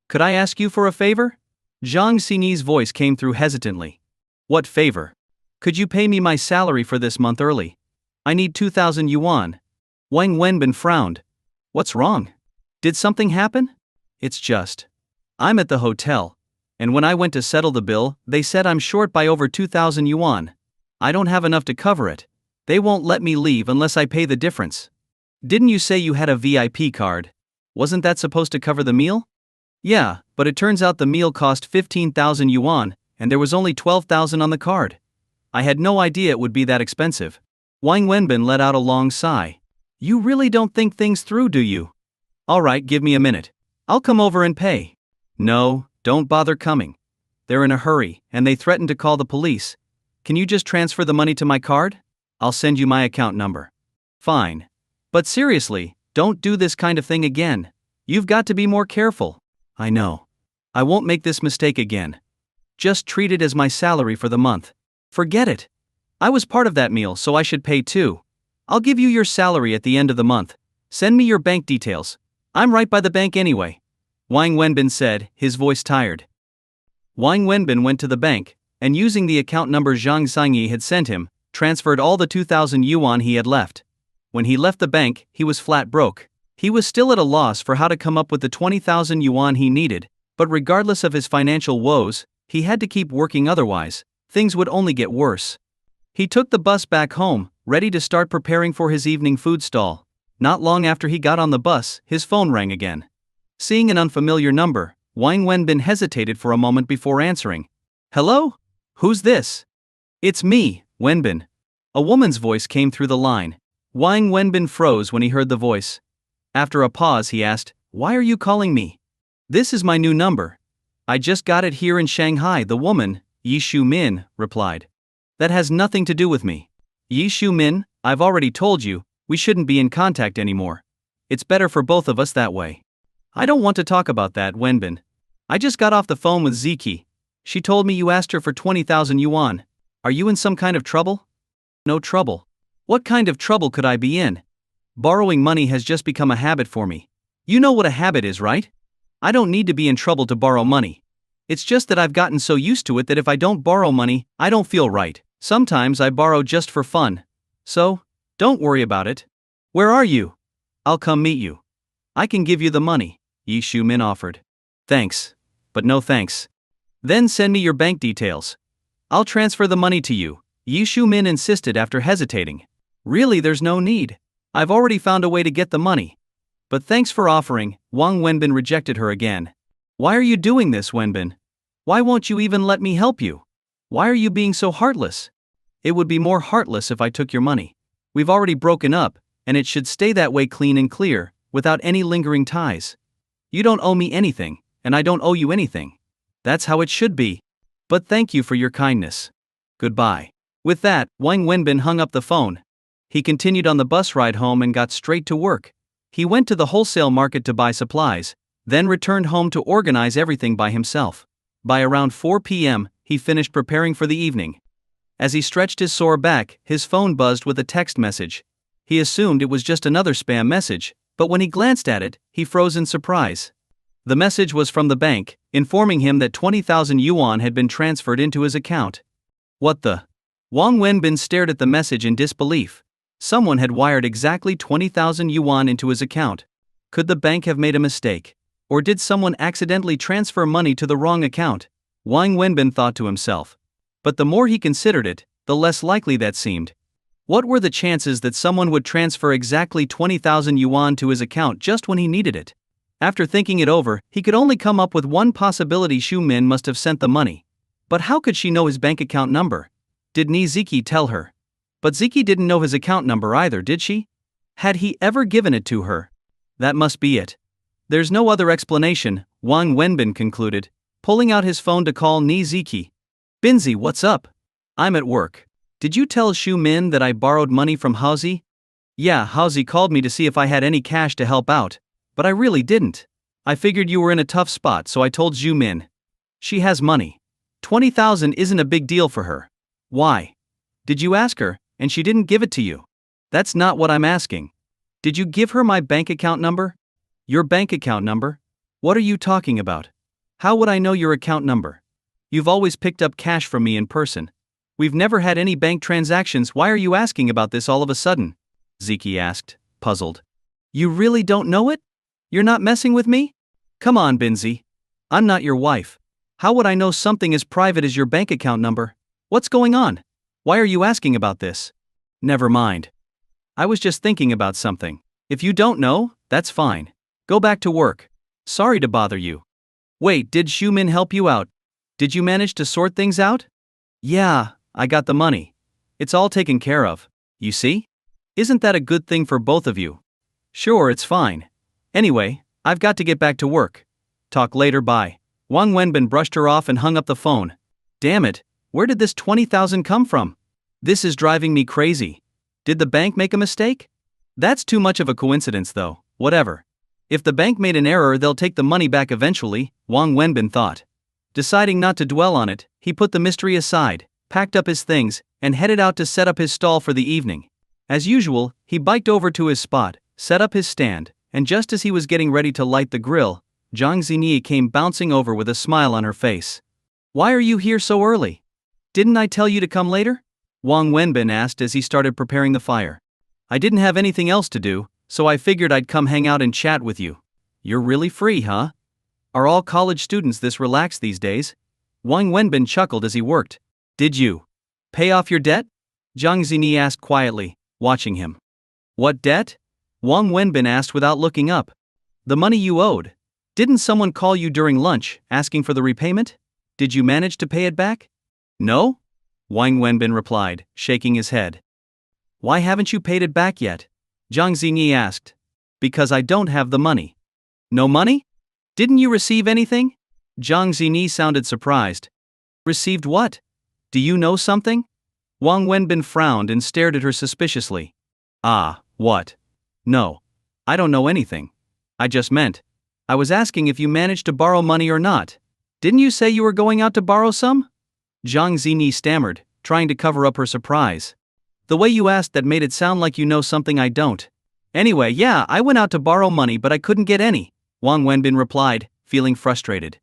Could I ask you for a favor? Jang Xingi's voice came through hesitantly. What favor? Could you pay me my salary for this month early? I need 2,000 yuan. Wang Wenbin frowned. What's wrong? Did something happen? It's just. I'm at the hotel, and when I went to settle the bill, they said I'm short by over 2,000 yuan. I don't have enough to cover it. They won't let me leave unless I pay the difference. Didn't you say you had a VIP card? Wasn't that supposed to cover the meal? Yeah, but it turns out the meal cost 15,000 yuan, and there was only 12,000 on the card. I had no idea it would be that expensive. Wang Wenbin let out a long sigh. You really don't think things through, do you? Alright, give me a minute. I'll come over and pay. No, don't bother coming. They're in a hurry, and they threatened to call the police. Can you just transfer the money to my card? I'll send you my account number. Fine. But seriously, don't do this kind of thing again. You've got to be more careful. I know. I won't make this mistake again. Just treat it as my salary for the month. Forget it. I was part of that meal, so I should pay too. I'll give you your salary at the end of the month. Send me your bank details. I'm right by the bank anyway. Wang Wenbin said, his voice tired. Wang Wenbin went to the bank, and using the account number Jang Xingi had sent him, transferred all the 2,000 yuan he had left. When he left the bank, he was flat broke. He was still at a loss for how to come up with the 20,000 yuan he needed, but regardless of his financial woes, he had to keep working, otherwise things would only get worse. He took the bus back home, ready to start preparing for his evening food stall. Not long after he got on the bus, his phone rang again. Seeing an unfamiliar number, Wang Wenbin hesitated for a moment before answering. Hello? Who's this? It's me, Wenbin. A woman's voice came through the line. Wang Wenbin froze when he heard the voice. After a pause, he asked, Why are you calling me? This is my new number. I just got it here in Shanghai. The woman, Yi Shu Min, replied. That has nothing to do with me. Yi Shu Min, I've already told you, we shouldn't be in contact anymore. It's better for both of us that way. I don't want to talk about that, Wenbin. I just got off the phone with Ziki. She told me you asked her for 20,000 yuan. Are you in some kind of trouble? No trouble. What kind of trouble could I be in? Borrowing money has just become a habit for me. You know what a habit is, right? I don't need to be in trouble to borrow money. It's just that I've gotten so used to it that if I don't borrow money, I don't feel right. Sometimes I borrow just for fun. So, don't worry about it. Where are you? I'll come meet you. I can give you the money, Yi Shu Min offered. Thanks. But no thanks. Then send me your bank details. I'll transfer the money to you, Yi Shu Min insisted after hesitating. Really, there's no need. I've already found a way to get the money. But thanks for offering. Wang Wenbin rejected her again. Why are you doing this, Wenbin? Why won't you even let me help you? Why are you being so heartless? It would be more heartless if I took your money. We've already broken up, and it should stay that way, clean and clear, without any lingering ties. You don't owe me anything, and I don't owe you anything. That's how it should be. But thank you for your kindness. Goodbye. With that, Wang Wenbin hung up the phone. He continued on the bus ride home and got straight to work. He went to the wholesale market to buy supplies, then returned home to organize everything by himself. By around 4 p.m., he finished preparing for the evening. As he stretched his sore back, his phone buzzed with a text message. He assumed it was just another spam message, but when he glanced at it, he froze in surprise. The message was from the bank, informing him that 20,000 yuan had been transferred into his account. What the? Wang Wenbin stared at the message in disbelief. Someone had wired exactly 20,000 yuan into his account. Could the bank have made a mistake? Or did someone accidentally transfer money to the wrong account? Wang Wenbin thought to himself. But the more he considered it, the less likely that seemed. What were the chances that someone would transfer exactly 20,000 yuan to his account just when he needed it? After thinking it over, he could only come up with one possibility: Xu Min must have sent the money. But how could she know his bank account number? Did Ni Ziki tell her? But Ziki didn't know his account number either, did she? Had he ever given it to her? That must be it. There's no other explanation, Wang Wenbin concluded, pulling out his phone to call Ni Ziki. Binzi, what's up? I'm at work. Did you tell Xu Min that I borrowed money from Haozi? Yeah, Haozi called me to see if I had any cash to help out, but I really didn't. I figured you were in a tough spot, so I told Xu Min. She has money. 20,000 isn't a big deal for her. Why? Did you ask her, and she didn't give it to you? That's not what I'm asking. Did you give her my bank account number? Your bank account number? What are you talking about? How would I know your account number? You've always picked up cash from me in person. We've never had any bank transactions. Why are you asking about this all of a sudden? Ziki asked, puzzled. You really don't know it? You're not messing with me? Come on, Binzi. I'm not your wife. How would I know something as private as your bank account number? What's going on? Why are you asking about this? Never mind. I was just thinking about something. If you don't know, that's fine. Go back to work. Sorry to bother you. Wait, did Xu Min help you out? Did you manage to sort things out? Yeah, I got the money. It's all taken care of, you see? Isn't that a good thing for both of you? Sure, it's fine. Anyway, I've got to get back to work. Talk later, bye. Wang Wenbin brushed her off and hung up the phone. Damn it, where did this 20,000 come from? This is driving me crazy. Did the bank make a mistake? That's too much of a coincidence though, whatever. If the bank made an error, they'll take the money back eventually, Wang Wenbin thought. Deciding not to dwell on it, he put the mystery aside, packed up his things, and headed out to set up his stall for the evening. As usual, he biked over to his spot, set up his stand, and just as he was getting ready to light the grill, Jang Xingi came bouncing over with a smile on her face. Why are you here so early? Didn't I tell you to come later? Wang Wenbin asked as he started preparing the fire. I didn't have anything else to do, so I figured I'd come hang out and chat with you. You're really free, huh? Are all college students this relaxed these days? Wang Wenbin chuckled as he worked. Did you pay off your debt? Jang Xingi asked quietly, watching him. What debt? Wang Wenbin asked without looking up. The money you owed. Didn't someone call you during lunch, asking for the repayment? Did you manage to pay it back? No? Wang Wenbin replied, shaking his head. Why haven't you paid it back yet? Jang Xingi asked. Because I don't have the money. No money? Didn't you receive anything? Jang Xingi sounded surprised. Received what? Do you know something? Wang Wenbin frowned and stared at her suspiciously. Ah, what? No. I don't know anything. I just meant. I was asking if you managed to borrow money or not. Didn't you say you were going out to borrow some? Jang Xinyi stammered, trying to cover up her surprise. The way you asked that made it sound like you know something I don't. Anyway, yeah, I went out to borrow money but I couldn't get any, Wang Wenbin replied, feeling frustrated.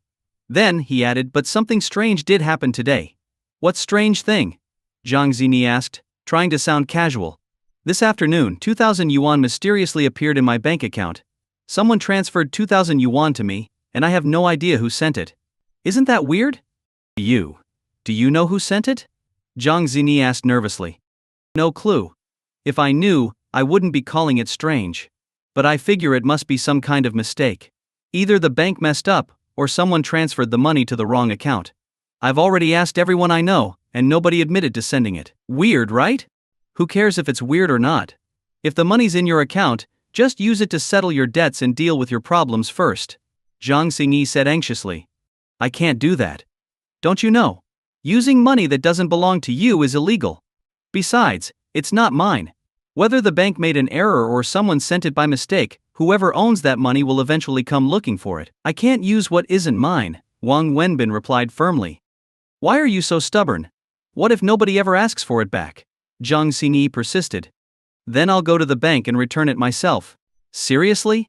Then, he added, but something strange did happen today. What strange thing? Jang Xinyi asked, trying to sound casual. This afternoon, 2,000 yuan mysteriously appeared in my bank account. Someone transferred 2,000 yuan to me, and I have no idea who sent it. Isn't that weird? Do you know who sent it? Jang Xinyi asked nervously. No clue. If I knew, I wouldn't be calling it strange. But I figure it must be some kind of mistake. Either the bank messed up, or someone transferred the money to the wrong account. I've already asked everyone I know, and nobody admitted to sending it. Weird, right? Who cares if it's weird or not? If the money's in your account, just use it to settle your debts and deal with your problems first. Jang Xinyi said anxiously. I can't do that. Don't you know? Using money that doesn't belong to you is illegal. Besides, it's not mine. Whether the bank made an error or someone sent it by mistake, whoever owns that money will eventually come looking for it. I can't use what isn't mine, Wang Wenbin replied firmly. Why are you so stubborn? What if nobody ever asks for it back? Jang Xinyi persisted. Then I'll go to the bank and return it myself. Seriously?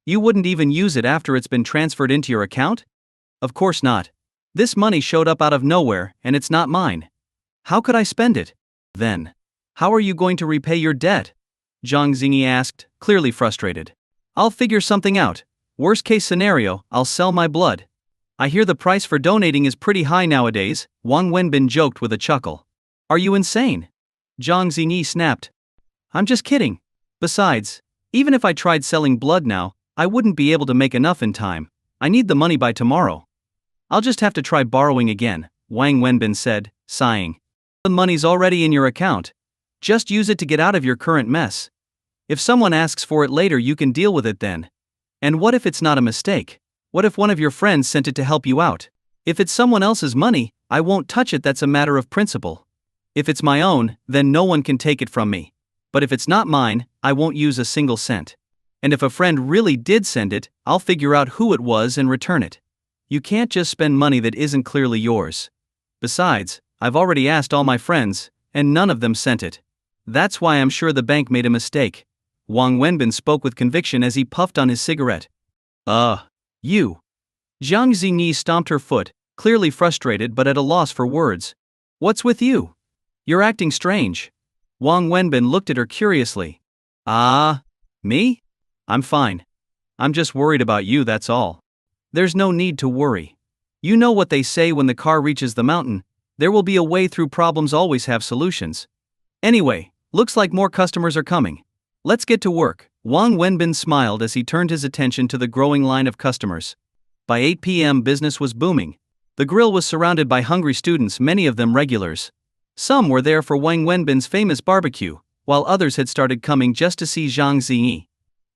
You wouldn't even use it after it's been transferred into your account? Of course not. This money showed up out of nowhere, and it's not mine. How could I spend it? Then, how are you going to repay your debt? Jang Xinyi asked, clearly frustrated. I'll figure something out. Worst case scenario, I'll sell my blood. I hear the price for donating is pretty high nowadays, Wang Wenbin joked with a chuckle. Are you insane? Jang Xingi snapped. I'm just kidding. Besides, even if I tried selling blood now, I wouldn't be able to make enough in time. I need the money by tomorrow. I'll just have to try borrowing again, Wang Wenbin said, sighing. The money's already in your account. Just use it to get out of your current mess. If someone asks for it later, you can deal with it then. And what if it's not a mistake? What if one of your friends sent it to help you out? If it's someone else's money, I won't touch it, that's a matter of principle. If it's my own, then no one can take it from me. But if it's not mine, I won't use a single cent. And if a friend really did send it, I'll figure out who it was and return it. You can't just spend money that isn't clearly yours. Besides, I've already asked all my friends, and none of them sent it. That's why I'm sure the bank made a mistake. Wang Wenbin spoke with conviction as he puffed on his cigarette. You. Jang Xingi stomped her foot, clearly frustrated but at a loss for words. What's with you? You're acting strange. Wang Wenbin looked at her curiously. Me? I'm fine. I'm just worried about you, that's all. There's no need to worry. You know what they say, when the car reaches the mountain, there will be a way through. Problems always have solutions. Anyway, looks like more customers are coming. Let's get to work. Wang Wenbin smiled as he turned his attention to the growing line of customers. By 8 p.m. business was booming. The grill was surrounded by hungry students, many of them regulars. Some were there for Wang Wenbin's famous barbecue, while others had started coming just to see Jang Xingi.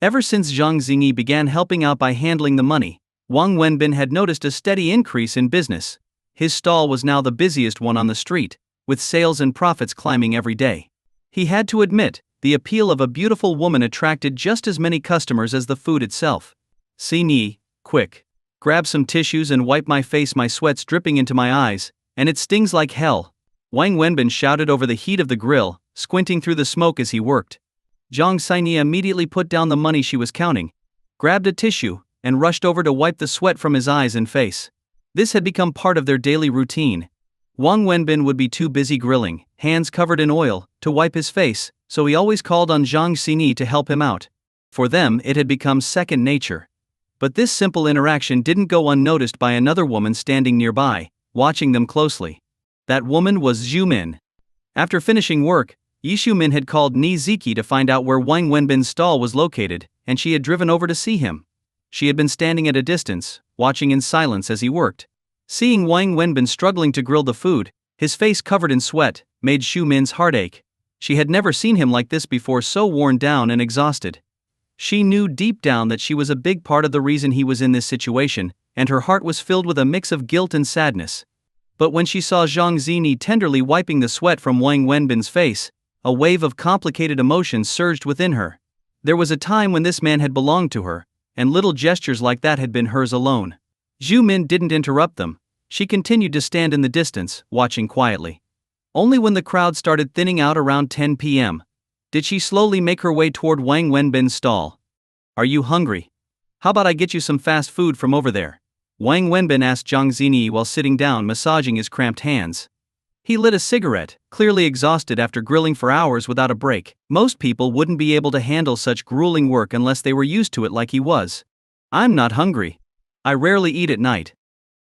Ever since Jang Xingi began helping out by handling the money, Wang Wenbin had noticed a steady increase in business. His stall was now the busiest one on the street, with sales and profits climbing every day. He had to admit, the appeal of a beautiful woman attracted just as many customers as the food itself. Xingi, quick. Grab some tissues and wipe my face, my sweat's dripping into my eyes, and it stings like hell. Wang Wenbin shouted over the heat of the grill, squinting through the smoke as he worked. Jang Xingi immediately put down the money she was counting, grabbed a tissue, and rushed over to wipe the sweat from his eyes and face. This had become part of their daily routine. Wang Wenbin would be too busy grilling, hands covered in oil, to wipe his face, so he always called on Jang Xingi to help him out. For them, it had become second nature. But this simple interaction didn't go unnoticed by another woman standing nearby, watching them closely. That woman was Zhu Min. After finishing work, Yishu Min had called Ni Ziki to find out where Wang Wenbin's stall was located, and she had driven over to see him. She had been standing at a distance, watching in silence as he worked. Seeing Wang Wenbin struggling to grill the food, his face covered in sweat, made Xu Min's heart ache. She had never seen him like this before, so worn down and exhausted. She knew deep down that she was a big part of the reason he was in this situation, and her heart was filled with a mix of guilt and sadness. But when she saw Jang Xingi tenderly wiping the sweat from Wang Wenbin's face, a wave of complicated emotions surged within her. There was a time when this man had belonged to her, and little gestures like that had been hers alone. Zhu Min didn't interrupt them. She continued to stand in the distance, watching quietly. Only when the crowd started thinning out around 10 p.m. did she slowly make her way toward Wang Wenbin's stall. Are you hungry? How about I get you some fast food from over there? Wang Wenbin asked Jang Xingi while sitting down, massaging his cramped hands. He lit a cigarette, clearly exhausted after grilling for hours without a break. Most people wouldn't be able to handle such grueling work unless they were used to it like he was. I'm not hungry. I rarely eat at night.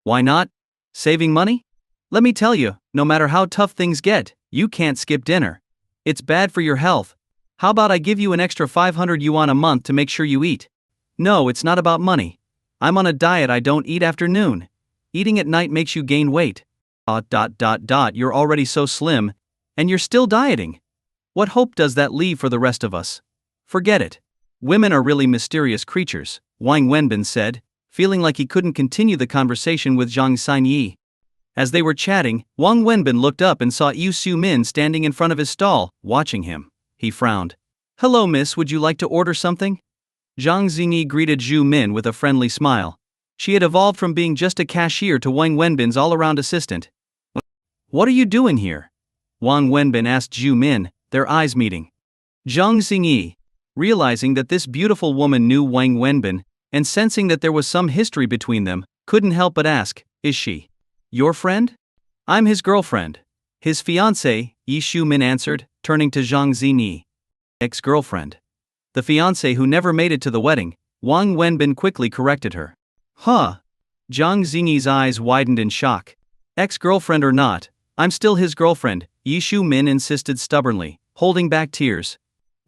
Why not? Saving money? Let me tell you, no matter how tough things get, you can't skip dinner. It's bad for your health. How about I give you an extra 500 yuan a month to make sure you eat? No, it's not about money. I'm on a diet. I don't eat after noon. Eating at night makes you gain weight. You're already so slim, and you're still dieting. What hope does that leave for the rest of us? Forget it. Women are really mysterious creatures, Wang Wenbin said, feeling like he couldn't continue the conversation with Jang Xingi. As they were chatting, Wang Wenbin looked up and saw Xu Min standing in front of his stall, watching him. He frowned. Hello miss, would you like to order something? Jang Xingi greeted Zhu Min with a friendly smile. She had evolved from being just a cashier to Wang Wenbin's all-around assistant. What are you doing here? Wang Wenbin asked Zhu Min, their eyes meeting. Jang Xingi, realizing that this beautiful woman knew Wang Wenbin, and sensing that there was some history between them, couldn't help but ask, is she your friend? I'm his girlfriend. His fiancée, Yishu Min answered, turning to Jang Xingi. Ex-girlfriend. The fiancée who never made it to the wedding, Wang Wenbin quickly corrected her. Huh. Jang Xingi's eyes widened in shock. Ex-girlfriend or not, I'm still his girlfriend, Yi Shu-min insisted stubbornly, holding back tears.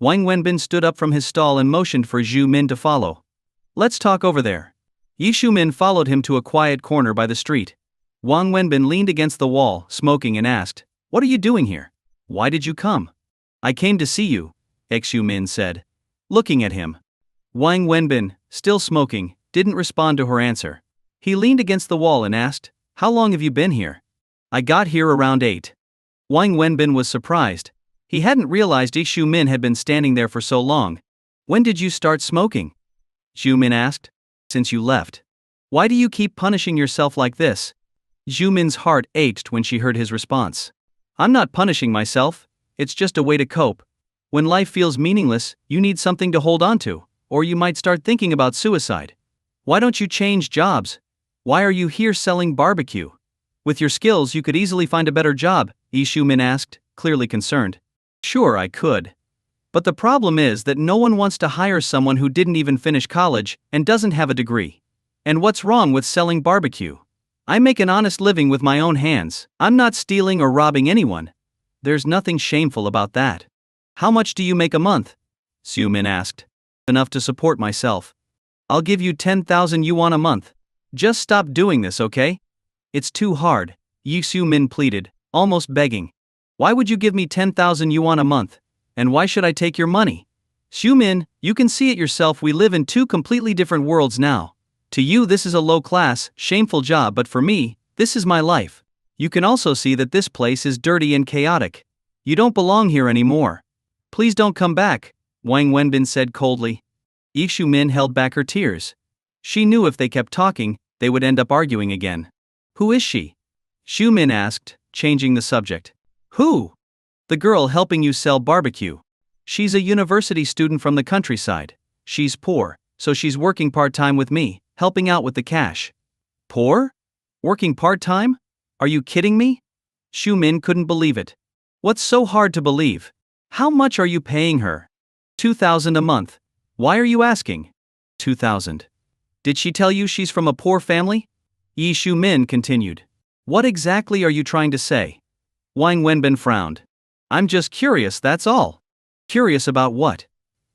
Wang Wenbin stood up from his stall and motioned for Zhu Min to follow. Let's talk over there. Yi Shu-min followed him to a quiet corner by the street. Wang Wenbin leaned against the wall, smoking, and asked, "What are you doing here? Why did you come?" "I came to see you," Shu-min said. Looking at him. Wang Wenbin, still smoking, didn't respond to her answer. He leaned against the wall and asked, "How long have you been here?" "I got here around 8. Wang Wenbin was surprised. He hadn't realized Yi Shu-min had been standing there for so long. "When did you start smoking?" Shu-min asked. "Since you left." "Why do you keep punishing yourself like this?" Shu-min's heart ached when she heard his response. "I'm not punishing myself, it's just a way to cope. When life feels meaningless, you need something to hold on to, or you might start thinking about suicide. Why don't you change jobs? Why are you here selling barbecue? With your skills you could easily find a better job," Yi Shu-min asked, clearly concerned. "Sure, I could. But the problem is that no one wants to hire someone who didn't even finish college and doesn't have a degree. And what's wrong with selling barbecue? I make an honest living with my own hands. I'm not stealing or robbing anyone. There's nothing shameful about that." "How much do you make a month?" Shu-min asked. "Enough to support myself. I'll give you 10,000 yuan a month. Just stop doing this, okay?" "It's too hard," Yi Shu-min pleaded, almost begging. "Why would you give me 10,000 yuan a month? And why should I take your money?" "Shu-min, you can see it yourself, we live in two completely different worlds now. To you this is a low-class, shameful job, but for me, this is my life. You can also see that this place is dirty and chaotic. You don't belong here anymore. Please don't come back," Wang Wenbin said coldly. Yi Shu-min held back her tears. She knew if they kept talking, they would end up arguing again. "Who is she?" Shu-min asked, changing the subject. "Who?" "The girl helping you sell barbecue. She's a university student from the countryside. She's poor, so she's working part-time with me, helping out with the cash." "Poor? Working part-time? Are you kidding me?" Shu-min couldn't believe it. "What's so hard to believe? How much are you paying her?" 2,000 a month. "Why are you asking?" 2,000. "Did she tell you she's from a poor family?" Yi Shu-min continued. "What exactly are you trying to say?" Wang Wenbin frowned. "I'm just curious, that's all." "Curious about what?"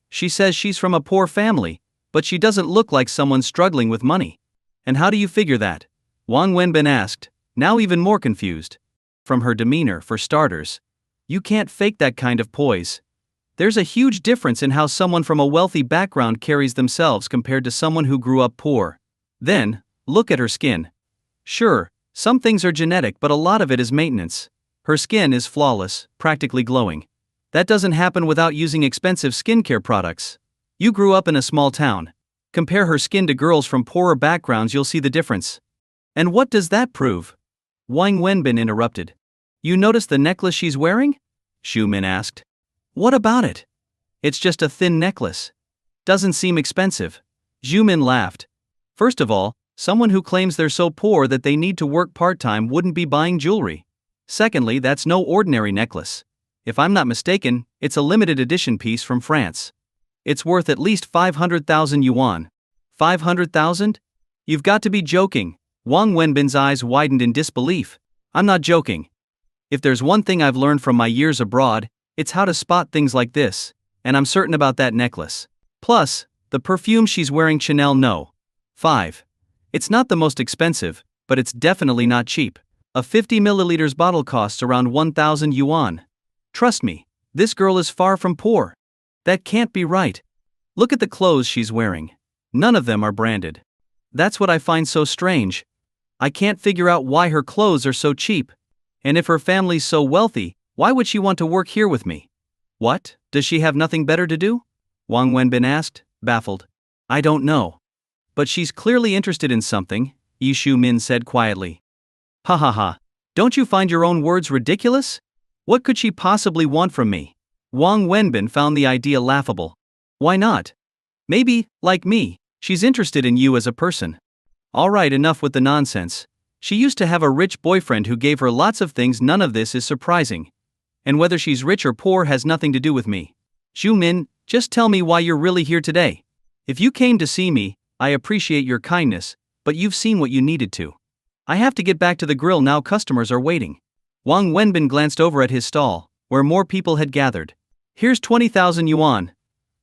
"She says she's from a poor family, but she doesn't look like someone struggling with money." "And how do you figure that?" Wang Wenbin asked, now even more confused. "From her demeanor, for starters. You can't fake that kind of poise. There's a huge difference in how someone from a wealthy background carries themselves compared to someone who grew up poor. Then, look at her skin. Sure, some things are genetic, but a lot of it is maintenance. Her skin is flawless, practically glowing. That doesn't happen without using expensive skincare products. You grew up in a small town. Compare her skin to girls from poorer backgrounds, you'll see the difference." "And what does that prove?" Wang Wenbin interrupted. "You notice the necklace she's wearing?" Shu-min asked. "What about it?" "It's just a thin necklace. Doesn't seem expensive." Shu-min laughed. "First of all, someone who claims they're so poor that they need to work part-time wouldn't be buying jewelry. Secondly, that's no ordinary necklace. If I'm not mistaken, it's a limited edition piece from France. It's worth at least 500,000 yuan. 500,000? You've got to be joking." Wang Wenbin's eyes widened in disbelief. "I'm not joking. If there's one thing I've learned from my years abroad, it's how to spot things like this, and I'm certain about that necklace. Plus, the perfume she's wearing, Chanel No. 5. It's not the most expensive, but it's definitely not cheap. A 50 milliliters bottle costs around 1,000 yuan. Trust me, this girl is far from poor. That can't be right. Look at the clothes she's wearing. None of them are branded. That's what I find so strange. I can't figure out why her clothes are so cheap. And if her family's so wealthy, why would she want to work here with me?" "What, does she have nothing better to do?" Wang Wenbin asked, baffled. "I don't know. But she's clearly interested in something," Yi Shu-min said quietly. "Ha ha ha. Don't you find your own words ridiculous? What could she possibly want from me?" Wang Wenbin found the idea laughable. "Why not? Maybe, like me, she's interested in you as a person." "All right, enough with the nonsense. She used to have a rich boyfriend who gave her lots of things. None of this is surprising. And whether she's rich or poor has nothing to do with me. Shu-min, just tell me why you're really here today. If you came to see me, I appreciate your kindness, but you've seen what you needed to. I have to get back to the grill now, customers are waiting. Wang Wenbin glanced over at his stall, where more people had gathered. Here's 20,000 yuan.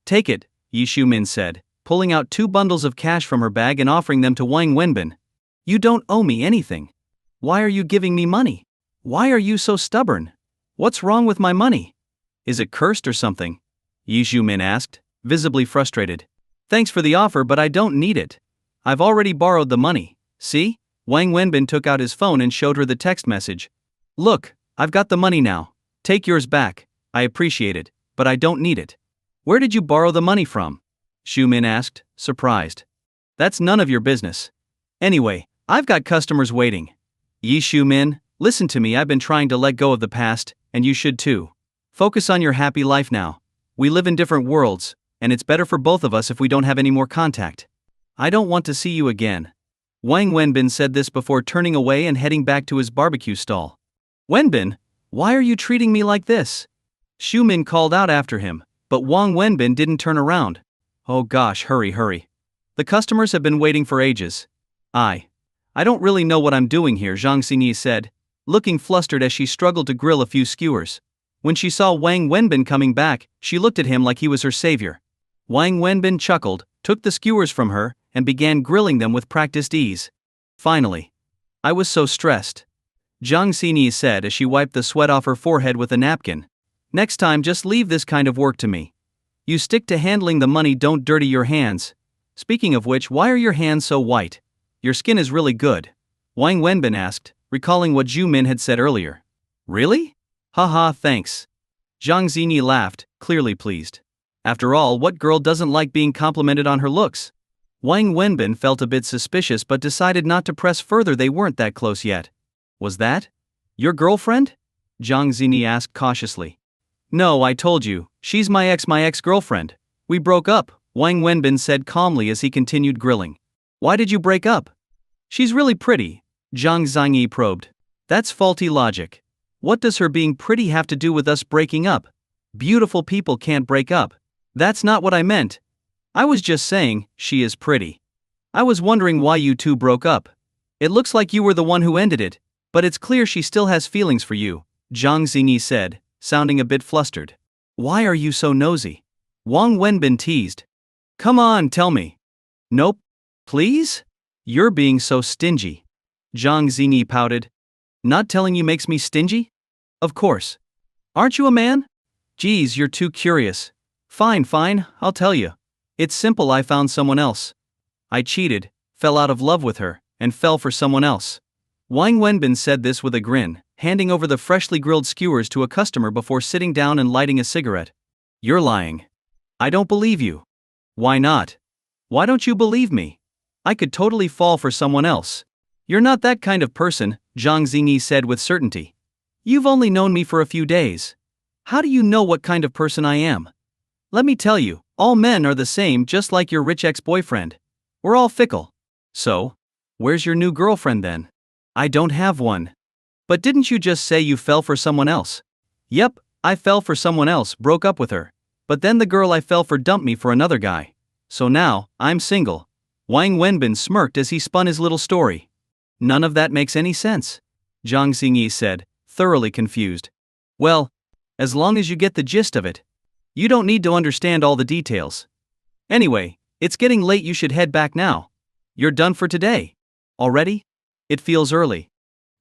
Take it, Yi Shumin said, pulling out 2 bundles of cash from her bag and offering them to Wang Wenbin. You don't owe me anything. Why are you giving me money? Why are you so stubborn? What's wrong with my money? Is it cursed or something? Yi Shumin asked, visibly frustrated. Thanks for the offer, but I don't need it. I've already borrowed the money. See? Wang Wenbin took out his phone and showed her the text message. Look, I've got the money now. Take yours back. I appreciate it, but I don't need it. Where did you borrow the money from? Shumin asked, surprised. That's none of your business. Anyway, I've got customers waiting. Yi Shumin, listen to me, I've been trying to let go of the past, and you should too. Focus on your happy life now. We live in different worlds, and it's better for both of us if we don't have any more contact. I don't want to see you again. Wang Wenbin said this before turning away and heading back to his barbecue stall. Wenbin, why are you treating me like this? Shumin called out after him, but Wang Wenbin didn't turn around. Oh gosh, hurry. The customers have been waiting for ages. I don't really know what I'm doing here, Jang Xingi said, looking flustered as she struggled to grill a few skewers. When she saw Wang Wenbin coming back, she looked at him like he was her savior. Wang Wenbin chuckled, took the skewers from her, and began grilling them with practiced ease. Finally. I was so stressed. Jang Xingi said as she wiped the sweat off her forehead with a napkin. Next time just leave this kind of work to me. You stick to handling the money, don't dirty your hands. Speaking of which, why are your hands so white? Your skin is really good. Wang Wenbin asked, recalling what Zhu Min had said earlier. Really? Haha, thanks. Zhang Xinyi laughed, clearly pleased. After all, what girl doesn't like being complimented on her looks? Wang Wenbin felt a bit suspicious but decided not to press further, they weren't that close yet. Was that your girlfriend? Zhang Xinyi asked cautiously. No, I told you, she's my ex-girlfriend. We broke up, Wang Wenbin said calmly as he continued grilling. Why did you break up? She's really pretty, Zhang Xinyi probed. That's faulty logic. What does her being pretty have to do with us breaking up? Beautiful people can't break up. That's not what I meant. I was just saying, she is pretty. I was wondering why you two broke up. It looks like you were the one who ended it, but it's clear she still has feelings for you, Zhang Xinyi said, sounding a bit flustered. Why are you so nosy? Wang Wenbin teased. Come on, tell me. Nope. Please? You're being so stingy. Zhang Xinyi pouted. Not telling you makes me stingy? Of course. Aren't you a man? Geez, you're too curious. Fine, I'll tell you. It's simple, I found someone else. I cheated, fell out of love with her, and fell for someone else. Wang Wenbin said this with a grin, handing over the freshly grilled skewers to a customer before sitting down and lighting a cigarette. You're lying. I don't believe you. Why not? Why don't you believe me? I could totally fall for someone else. You're not that kind of person, Zhang Xinyi said with certainty. You've only known me for a few days. How do you know what kind of person I am? Let me tell you, all men are the same, just like your rich ex-boyfriend. We're all fickle. So, where's your new girlfriend then? I don't have one. But didn't you just say you fell for someone else? Yep, I fell for someone else, broke up with her. But then the girl I fell for dumped me for another guy. So now, I'm single. Wang Wenbin smirked as he spun his little story. None of that makes any sense, Zhang Xinyi said, thoroughly confused. Well, as long as you get the gist of it. You don't need to understand all the details. Anyway, it's getting late, you should head back now. You're done for today. Already? It feels early.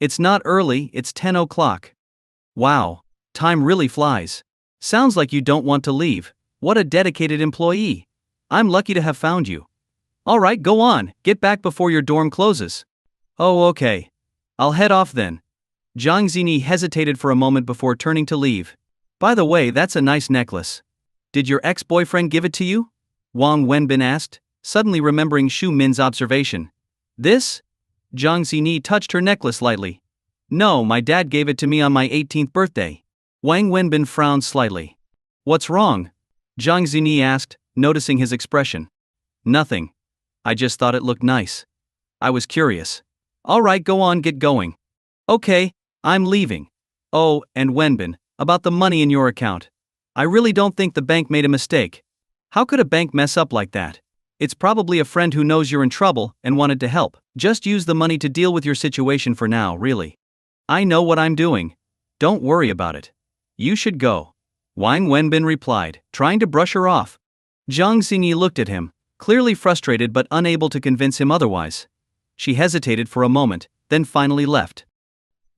It's not early, it's 10 o'clock. Wow, time really flies. Sounds like you don't want to leave. What a dedicated employee. I'm lucky to have found you. Alright, go on, get back before your dorm closes. Oh, okay. I'll head off then. Zhang Xinyi hesitated for a moment before turning to leave. By the way, that's a nice necklace. Did your ex-boyfriend give it to you? Wang Wenbin asked, suddenly remembering Xu Min's observation. This? Zhang Xinyi touched her necklace lightly. No, my dad gave it to me on my 18th birthday. Wang Wenbin frowned slightly. What's wrong? Zhang Xinyi asked, noticing his expression. Nothing. I just thought it looked nice. I was curious. Alright, go on, get going. Okay, I'm leaving. Oh, and Wenbin, about the money in your account. I really don't think the bank made a mistake. How could a bank mess up like that? It's probably a friend who knows you're in trouble and wanted to help. Just use the money to deal with your situation for now, really. I know what I'm doing. Don't worry about it. You should go. Wang Wenbin replied, trying to brush her off. Jang Xingi looked at him, clearly frustrated but unable to convince him otherwise. She hesitated for a moment, then finally left.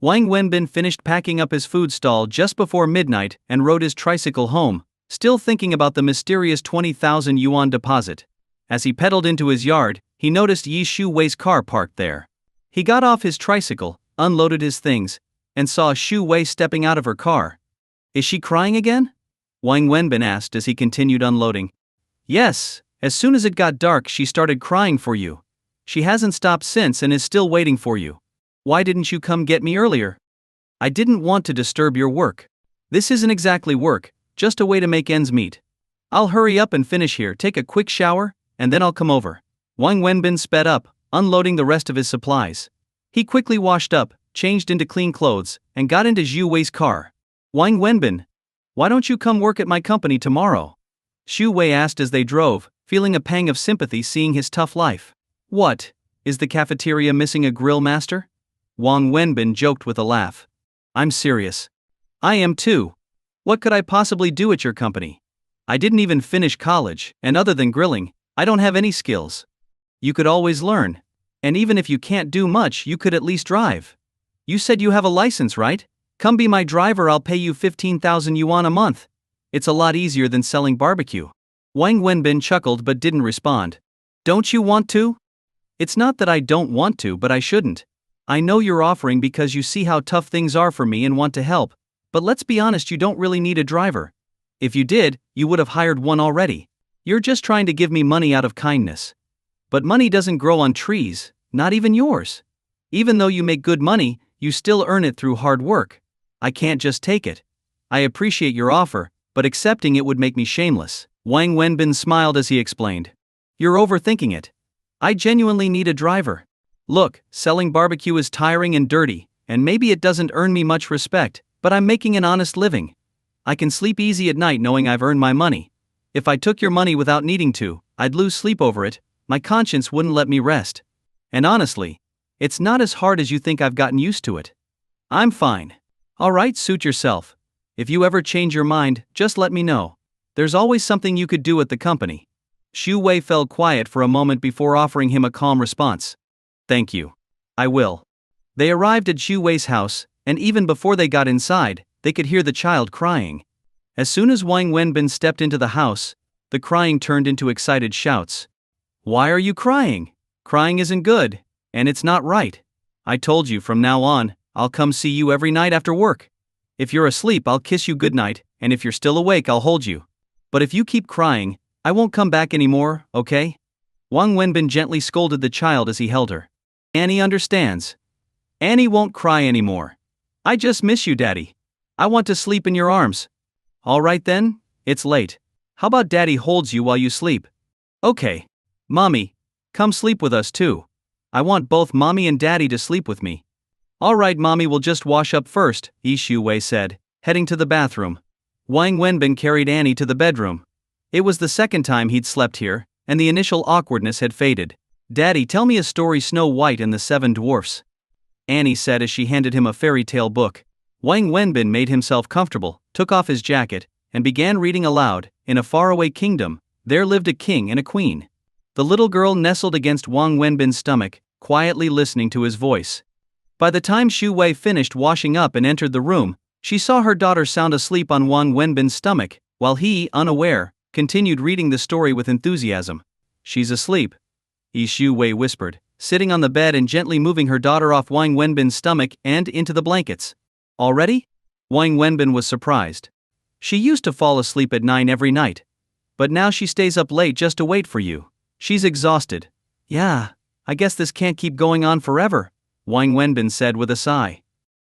Wang Wenbin finished packing up his food stall just before midnight and rode his tricycle home, still thinking about the mysterious 20,000 yuan deposit. As he pedaled into his yard, he noticed Yi Shu Wei's car parked there. He got off his tricycle, unloaded his things, and saw Shu Wei stepping out of her car. Is she crying again? Wang Wenbin asked as he continued unloading. Yes, as soon as it got dark she started crying for you. She hasn't stopped since and is still waiting for you. Why didn't you come get me earlier? I didn't want to disturb your work. This isn't exactly work, just a way to make ends meet. I'll hurry up and finish here, take a quick shower, and then I'll come over. Wang Wenbin sped up, unloading the rest of his supplies. He quickly washed up, changed into clean clothes, and got into Zhu Wei's car. Wang Wenbin, why don't you come work at my company tomorrow? Shu Wei asked as they drove, feeling a pang of sympathy seeing his tough life. What, is the cafeteria missing a grill master? Wang Wenbin joked with a laugh. I'm serious. I am too. What could I possibly do at your company? I didn't even finish college, and other than grilling, I don't have any skills. You could always learn. And even if you can't do much, you could at least drive. You said you have a license, right? Come be my driver, I'll pay you 15,000 yuan a month. It's a lot easier than selling barbecue. Wang Wenbin chuckled but didn't respond. Don't you want to? It's not that I don't want to, but I shouldn't. I know you're offering because you see how tough things are for me and want to help, but let's be honest, you don't really need a driver. If you did, you would have hired one already. You're just trying to give me money out of kindness. But money doesn't grow on trees, not even yours. Even though you make good money, you still earn it through hard work. I can't just take it. I appreciate your offer, but accepting it would make me shameless. Wang Wenbin smiled as he explained. You're overthinking it. I genuinely need a driver. Look, selling barbecue is tiring and dirty, and maybe it doesn't earn me much respect, but I'm making an honest living. I can sleep easy at night knowing I've earned my money. If I took your money without needing to, I'd lose sleep over it, my conscience wouldn't let me rest. And honestly, it's not as hard as you think. I've gotten used to it. I'm fine. Alright, suit yourself. If you ever change your mind, just let me know. There's always something you could do at the company. Shu Wei fell quiet for a moment before offering him a calm response. Thank you. I will. They arrived at Shu Wei's house, and even before they got inside, they could hear the child crying. As soon as Wang Wenbin stepped into the house, the crying turned into excited shouts. Why are you crying? Crying isn't good, and it's not right. I told you from now on, I'll come see you every night after work. If you're asleep, I'll kiss you goodnight, and if you're still awake, I'll hold you. But if you keep crying, I won't come back anymore, okay? Wang Wenbin gently scolded the child as he held her. Annie understands. Annie won't cry anymore. I just miss you, Daddy. I want to sleep in your arms. Alright then, it's late. How about Daddy holds you while you sleep? Okay. Mommy, come sleep with us too. I want both Mommy and Daddy to sleep with me. Alright, Mommy will just wash up first, Shu Wei said, heading to the bathroom. Wang Wenbin carried Annie to the bedroom. It was the second time he'd slept here, and the initial awkwardness had faded. Daddy, tell me a story. Snow White and the Seven Dwarfs. Annie said as she handed him a fairy tale book. Wang Wenbin made himself comfortable, took off his jacket, and began reading aloud. In a faraway kingdom, there lived a king and a queen. The little girl nestled against Wang Wenbin's stomach, quietly listening to his voice. By the time Shu Wei finished washing up and entered the room, she saw her daughter sound asleep on Wang Wenbin's stomach, while he, unaware, continued reading the story with enthusiasm. She's asleep, Shu Wei whispered, sitting on the bed and gently moving her daughter off Wang Wenbin's stomach and into the blankets. Already? Wang Wenbin was surprised. She used to fall asleep at 9 every night. But now she stays up late just to wait for you. She's exhausted. Yeah, I guess this can't keep going on forever, Wang Wenbin said with a sigh.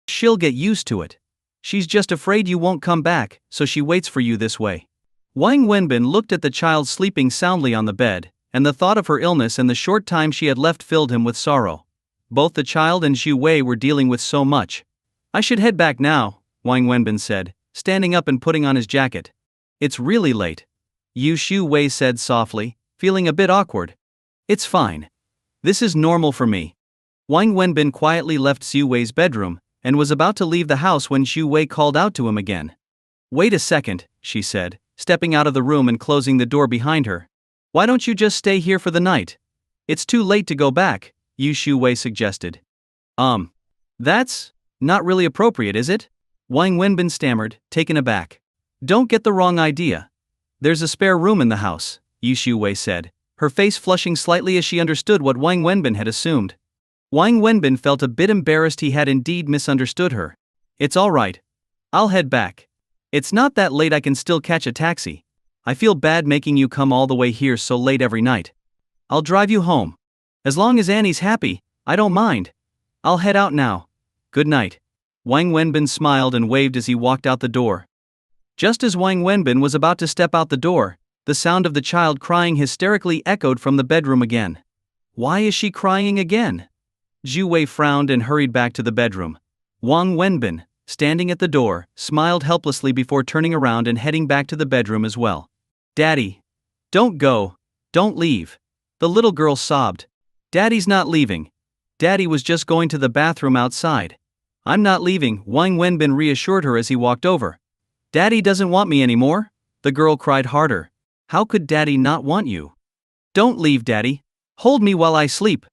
She'll get used to it. She's just afraid you won't come back, so she waits for you this way. Wang Wenbin looked at the child sleeping soundly on the bed, and the thought of her illness and the short time she had left filled him with sorrow. Both the child and Shu Wei were dealing with so much. I should head back now, Wang Wenbin said, standing up and putting on his jacket. It's really late. Shu Wei said softly, feeling a bit awkward. It's fine. This is normal for me. Wang Wenbin quietly left Xu Wei's bedroom and was about to leave the house when Xu Wei called out to him again. Wait a second, she said, stepping out of the room and closing the door behind her. Why don't you just stay here for the night? It's too late to go back, Xu Wei suggested. That's not really appropriate, is it? Wang Wenbin stammered, taken aback. Don't get the wrong idea. There's a spare room in the house, Xu Wei said, her face flushing slightly as she understood what Wang Wenbin had assumed. Wang Wenbin felt a bit embarrassed. He had indeed misunderstood her. It's all right. I'll head back. It's not that late. I can still catch a taxi. I feel bad making you come all the way here so late every night. I'll drive you home. As long as Annie's happy, I don't mind. I'll head out now. Good night. Wang Wenbin smiled and waved as he walked out the door. Just as Wang Wenbin was about to step out the door, the sound of the child crying hysterically echoed from the bedroom again. Why is she crying again? Xu Wei frowned and hurried back to the bedroom. Wang Wenbin, standing at the door, smiled helplessly before turning around and heading back to the bedroom as well. Daddy. Don't go. Don't leave. The little girl sobbed. Daddy's not leaving. Daddy was just going to the bathroom outside. I'm not leaving, Wang Wenbin reassured her as he walked over. Daddy doesn't want me anymore? The girl cried harder. How could Daddy not want you? Don't leave, Daddy. Hold me while I sleep.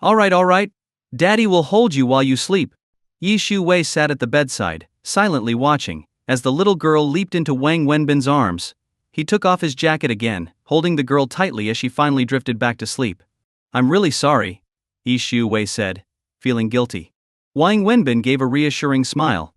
All right. Daddy will hold you while you sleep. Xu Wei sat at the bedside, silently watching, as the little girl leaped into Wang Wenbin's arms. He took off his jacket again, holding the girl tightly as she finally drifted back to sleep. I'm really sorry, Xu Wei said, feeling guilty. Wang Wenbin gave a reassuring smile.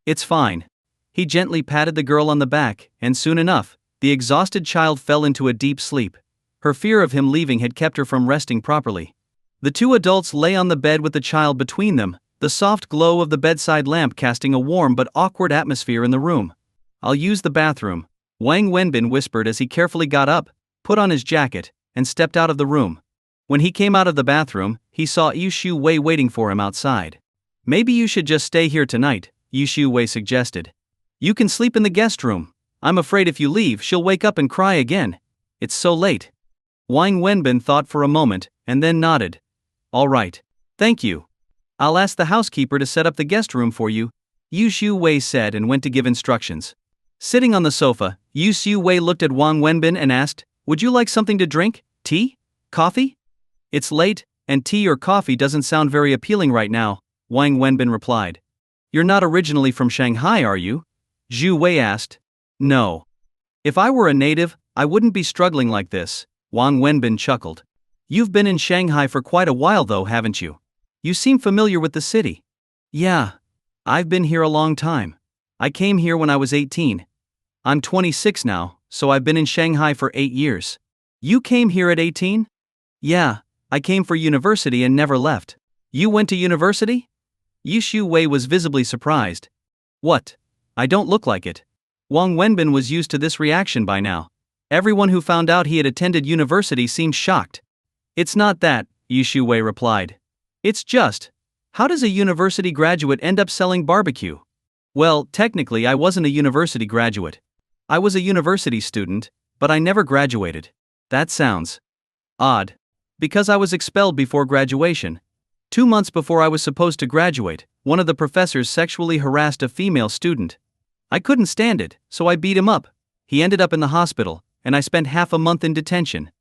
It's fine. He gently patted the girl on the back, and soon enough, the exhausted child fell into a deep sleep. Her fear of him leaving had kept her from resting properly. The two adults lay on the bed with the child between them, the soft glow of the bedside lamp casting a warm but awkward atmosphere in the room. I'll use the bathroom, Wang Wenbin whispered as he carefully got up, put on his jacket, and stepped out of the room. When he came out of the bathroom, he saw Xu Wei waiting for him outside. Maybe you should just stay here tonight, Xu Wei suggested. You can sleep in the guest room. I'm afraid if you leave, she'll wake up and cry again. It's so late. Wang Wenbin thought for a moment, and then nodded. All right. Thank you. I'll ask the housekeeper to set up the guest room for you, Xu Wei said and went to give instructions. Sitting on the sofa, Xu Wei looked at Wang Wenbin and asked, Would you like something to drink? Tea? Coffee? It's late, and tea or coffee doesn't sound very appealing right now, Wang Wenbin replied. You're not originally from Shanghai, are you? Xu Wei asked. No. If I were a native, I wouldn't be struggling like this, Wang Wenbin chuckled. You've been in Shanghai for quite a while though, haven't you? You seem familiar with the city. Yeah. I've been here a long time. I came here when I was 18. I'm 26 now, so I've been in Shanghai for 8 years. You came here at 18? Yeah, I came for university and never left. You went to university? Xu Wei was visibly surprised. What? I don't look like it. Wang Wenbin was used to this reaction by now. Everyone who found out he had attended university seemed shocked. It's not that, Xu Wei replied. It's just, how does a university graduate end up selling barbecue? Well, technically I wasn't a university graduate. I was a university student, but I never graduated. That sounds odd. Because I was expelled before graduation. 2 months before I was supposed to graduate, one of the professors sexually harassed a female student. I couldn't stand it, so I beat him up. He ended up in the hospital, and I spent half a month in detention.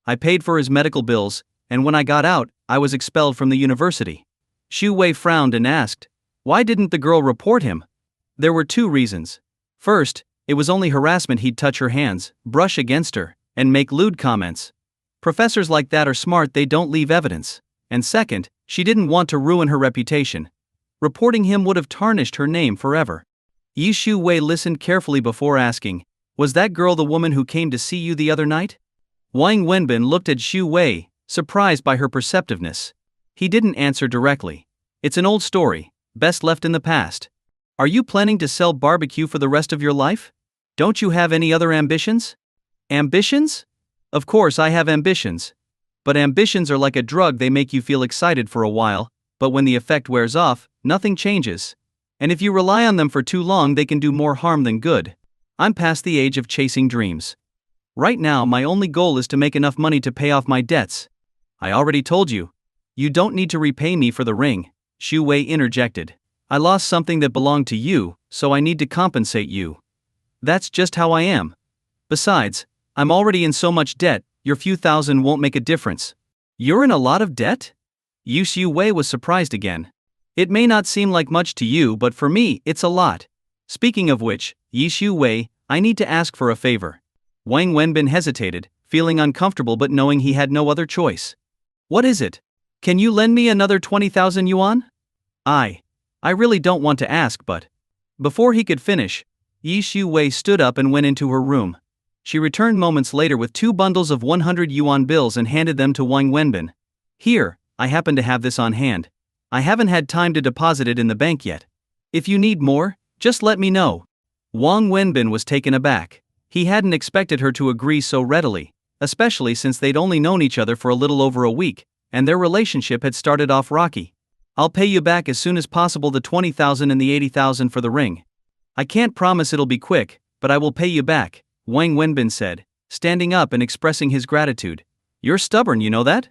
I paid for his medical bills, and when I got out, I was expelled from the university. Xu Wei frowned and asked, Why didn't the girl report him? There were 2 reasons. First, it was only harassment. He'd touch her hands, brush against her, and make lewd comments. Professors like that are smart, they don't leave evidence. And second, she didn't want to ruin her reputation. Reporting him would have tarnished her name forever. Xu Wei listened carefully before asking, Was that girl the woman who came to see you the other night? Wang Wenbin looked at Xu Wei, surprised by her perceptiveness. He didn't answer directly. It's an old story, best left in the past. Are you planning to sell barbecue for the rest of your life? Don't you have any other ambitions? Ambitions? Of course I have ambitions. But ambitions are like a drug, they make you feel excited for a while, but when the effect wears off, nothing changes. And if you rely on them for too long, they can do more harm than good. I'm past the age of chasing dreams. Right now my only goal is to make enough money to pay off my debts. I already told you. You don't need to repay me for the ring, Xu Wei interjected. I lost something that belonged to you, so I need to compensate you. That's just how I am. Besides, I'm already in so much debt, your few thousand won't make a difference. You're in a lot of debt? Xu Wei was surprised again. It may not seem like much to you, but for me, it's a lot. Speaking of which, Xu Wei, I need to ask for a favor. Wang Wenbin hesitated, feeling uncomfortable but knowing he had no other choice. What is it? Can you lend me another 20,000 yuan? I really don't want to ask, but. Before he could finish, Xu Wei stood up and went into her room. She returned moments later with 2 bundles of 100 yuan bills and handed them to Wang Wenbin. Here, I happen to have this on hand. I haven't had time to deposit it in the bank yet. If you need more, just let me know. Wang Wenbin was taken aback. He hadn't expected her to agree so readily, especially since they'd only known each other for a little over a week, and their relationship had started off rocky. I'll pay you back as soon as possible the 20,000 and the 80,000 for the ring. I can't promise it'll be quick, but I will pay you back, Wang Wenbin said, standing up and expressing his gratitude. You're stubborn, you know that?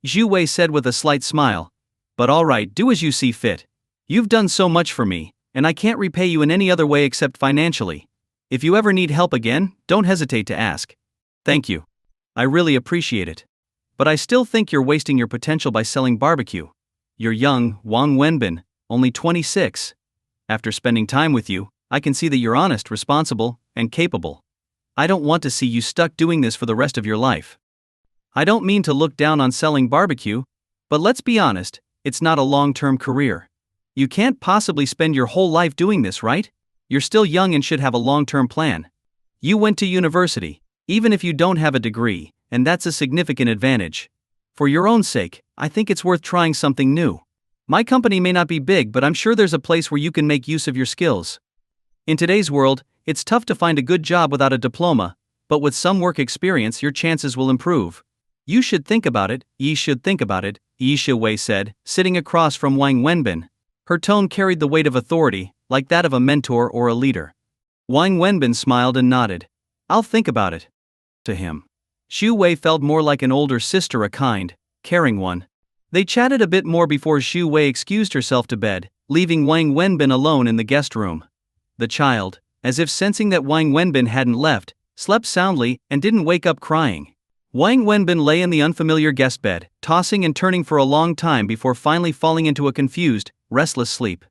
Xu Wei said with a slight smile. But alright, do as you see fit. You've done so much for me, and I can't repay you in any other way except financially. If you ever need help again, don't hesitate to ask. Thank you. I really appreciate it. But I still think you're wasting your potential by selling barbecue. You're young, Wang Wenbin, only 26. After spending time with you, I can see that you're honest, responsible, and capable. I don't want to see you stuck doing this for the rest of your life. I don't mean to look down on selling barbecue, but let's be honest, it's not a long-term career. You can't possibly spend your whole life doing this, right? You're still young and should have a long-term plan. You went to university, even if you don't have a degree, and that's a significant advantage. For your own sake, I think it's worth trying something new. My company may not be big, but I'm sure there's a place where you can make use of your skills. In today's world, it's tough to find a good job without a diploma, but with some work experience your chances will improve. You should think about it, Xu Wei said, sitting across from Wang Wenbin. Her tone carried the weight of authority, like that of a mentor or a leader. Wang Wenbin smiled and nodded. I'll think about it. To him, Xu Wei felt more like an older sister, a kind, caring one. They chatted a bit more before Xu Wei excused herself to bed, leaving Wang Wenbin alone in the guest room. The child, as if sensing that Wang Wenbin hadn't left, slept soundly and didn't wake up crying. Wang Wenbin lay in the unfamiliar guest bed, tossing and turning for a long time before finally falling into a confused, restless sleep.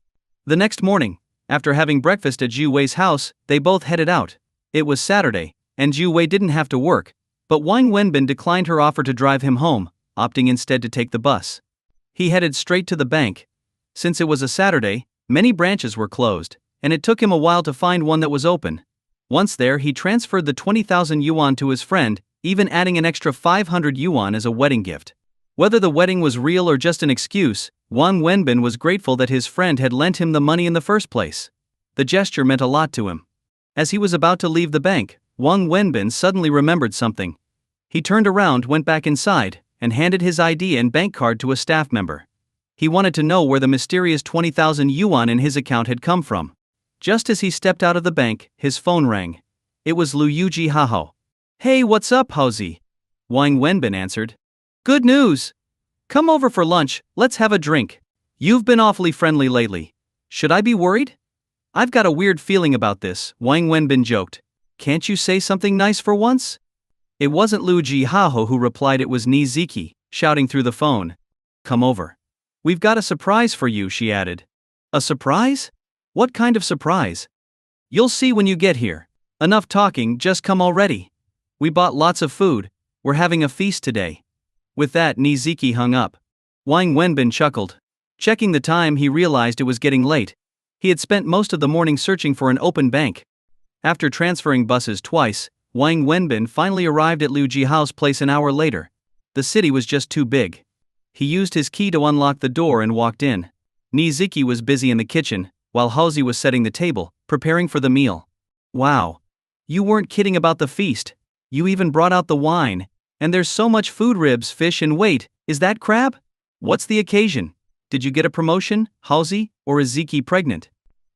The next morning, after having breakfast at Xu Wei's house, they both headed out. It was Saturday, and Xu Wei didn't have to work, but Wang Wenbin declined her offer to drive him home, opting instead to take the bus. He headed straight to the bank. Since it was a Saturday, many branches were closed, and it took him a while to find one that was open. Once there, he transferred the 20,000 yuan to his friend, even adding an extra 500 yuan as a wedding gift. Whether the wedding was real or just an excuse, Wang Wenbin was grateful that his friend had lent him the money in the first place. The gesture meant a lot to him. As he was about to leave the bank, Wang Wenbin suddenly remembered something. He turned around, went back inside, and handed his ID and bank card to a staff member. He wanted to know where the mysterious 20,000 yuan in his account had come from. Just as he stepped out of the bank, his phone rang. It was Liu Yuji Hao. Hey, what's up, Haozi? Wang Wenbin answered. Good news! Come over for lunch, let's have a drink. You've been awfully friendly lately. Should I be worried? I've got a weird feeling about this, Wang Wenbin joked. Can't you say something nice for once? It wasn't Liu Jihao who replied, it was Ni Ziki, shouting through the phone. Come over. We've got a surprise for you, she added. A surprise? What kind of surprise? You'll see when you get here. Enough talking, just come already. We bought lots of food, we're having a feast today. With that, Ni Ziki hung up. Wang Wenbin chuckled. Checking the time, he realized it was getting late. He had spent most of the morning searching for an open bank. After transferring buses twice, Wang Wenbin finally arrived at Liu Jihao's place an hour later. The city was just too big. He used his key to unlock the door and walked in. Ni Ziki was busy in the kitchen, while Haozi was setting the table, preparing for the meal. Wow. You weren't kidding about the feast. You even brought out the wine. And there's so much food, ribs, fish, and wait, is that crab? What's the occasion? Did you get a promotion, Haozi, or is Ziki pregnant?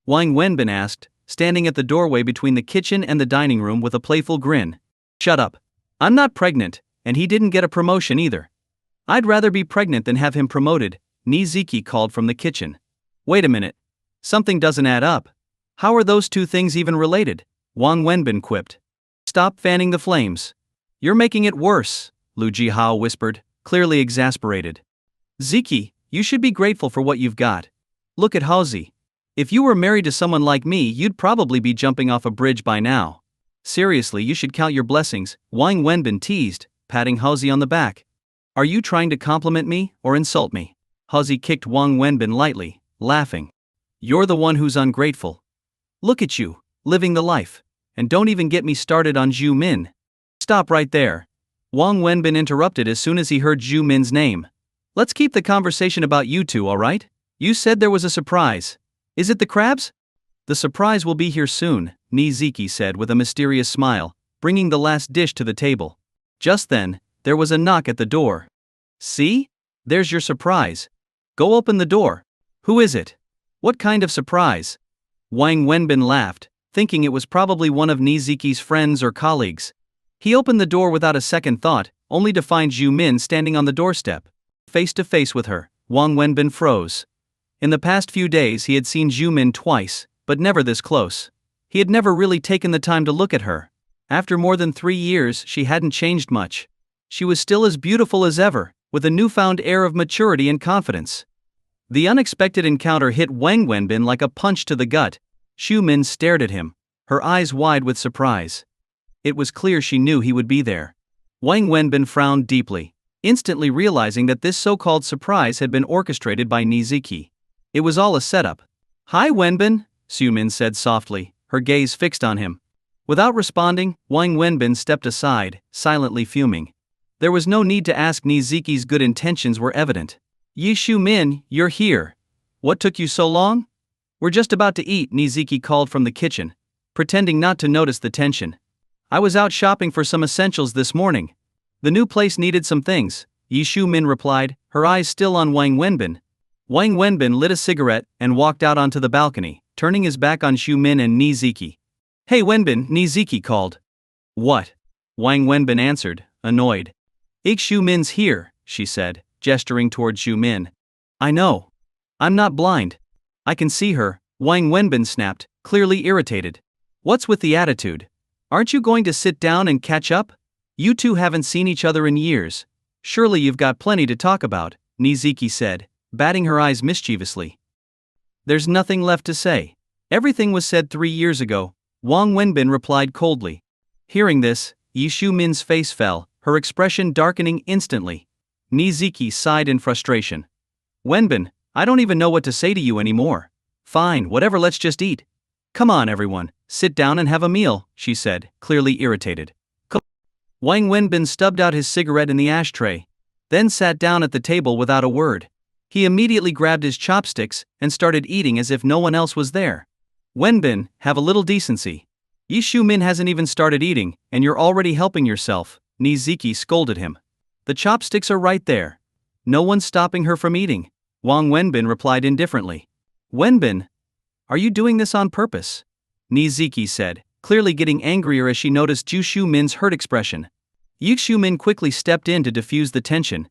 Wang Wenbin asked, standing at the doorway between the kitchen and the dining room with a playful grin. Shut up. I'm not pregnant, and he didn't get a promotion either. I'd rather be pregnant than have him promoted, Niziki called from the kitchen. Wait a minute. Something doesn't add up. How are those two things even related? Wang Wenbin quipped. Stop fanning the flames. You're making it worse, Lu Jihao whispered, clearly exasperated. Ziki, you should be grateful for what you've got. Look at Haozi. If you were married to someone like me, you'd probably be jumping off a bridge by now. Seriously, you should count your blessings, Wang Wenbin teased, patting Haozi on the back. Are you trying to compliment me or insult me? Haozi kicked Wang Wenbin lightly, laughing. You're the one who's ungrateful. Look at you, living the life. And don't even get me started on Zhu Min. Stop right there. Wang Wenbin interrupted as soon as he heard Zhu Min's name. Let's keep the conversation about you two, alright? You said there was a surprise. Is it the crabs? The surprise will be here soon, Niziki said with a mysterious smile, bringing the last dish to the table. Just then, there was a knock at the door. See? There's your surprise. Go open the door. Who is it? What kind of surprise? Wang Wenbin laughed, thinking it was probably one of Niziki's friends or colleagues. He opened the door without a second thought, only to find Zhu Min standing on the doorstep. Face to face with her, Wang Wenbin froze. In the past few days he had seen Zhu Min twice, but never this close. He had never really taken the time to look at her. After more than 3 years, she hadn't changed much. She was still as beautiful as ever, with a newfound air of maturity and confidence. The unexpected encounter hit Wang Wenbin like a punch to the gut. Zhu Min stared at him, her eyes wide with surprise. It was clear she knew he would be there. Wang Wenbin frowned deeply, instantly realizing that this so-called surprise had been orchestrated by Niziki. It was all a setup. Hi Wenbin, Zhu Min said softly, her gaze fixed on him. Without responding, Wang Wenbin stepped aside, silently fuming. There was no need to ask. Niziki's good intentions were evident. Yi Zhu Min, you're here. What took you so long? We're just about to eat, Niziki called from the kitchen, pretending not to notice the tension. I was out shopping for some essentials this morning. The new place needed some things, Yi Zhu Min replied, her eyes still on Wang Wenbin. Wang Wenbin lit a cigarette and walked out onto the balcony, turning his back on Zhu Min and Niziki. Hey Wenbin, Niziki called. What? Wang Wenbin answered, annoyed. Zhu Min's here, she said, gesturing toward Zhu Min. I know. I'm not blind. I can see her, Wang Wenbin snapped, clearly irritated. What's with the attitude? Aren't you going to sit down and catch up? You two haven't seen each other in years. Surely you've got plenty to talk about, Niziki said, batting her eyes mischievously. There's nothing left to say. Everything was said 3 years ago, Wang Wenbin replied coldly. Hearing this, Yi Zhu Min's face fell, her expression darkening instantly. Niziki sighed in frustration. Wenbin, I don't even know what to say to you anymore. Fine, whatever, let's just eat. Come on everyone, sit down and have a meal, she said, clearly irritated. Wang Wenbin stubbed out his cigarette in the ashtray, then sat down at the table without a word. He immediately grabbed his chopsticks and started eating as if no one else was there. Wenbin, have a little decency. Yi Zhu Min hasn't even started eating, and you're already helping yourself, Niziki scolded him. The chopsticks are right there. No one's stopping her from eating, Wang Wenbin replied indifferently. Wenbin, are you doing this on purpose? Niziki said, clearly getting angrier as she noticed Zhu Zhu Min's hurt expression. Yi Zhu Min quickly stepped in to diffuse the tension.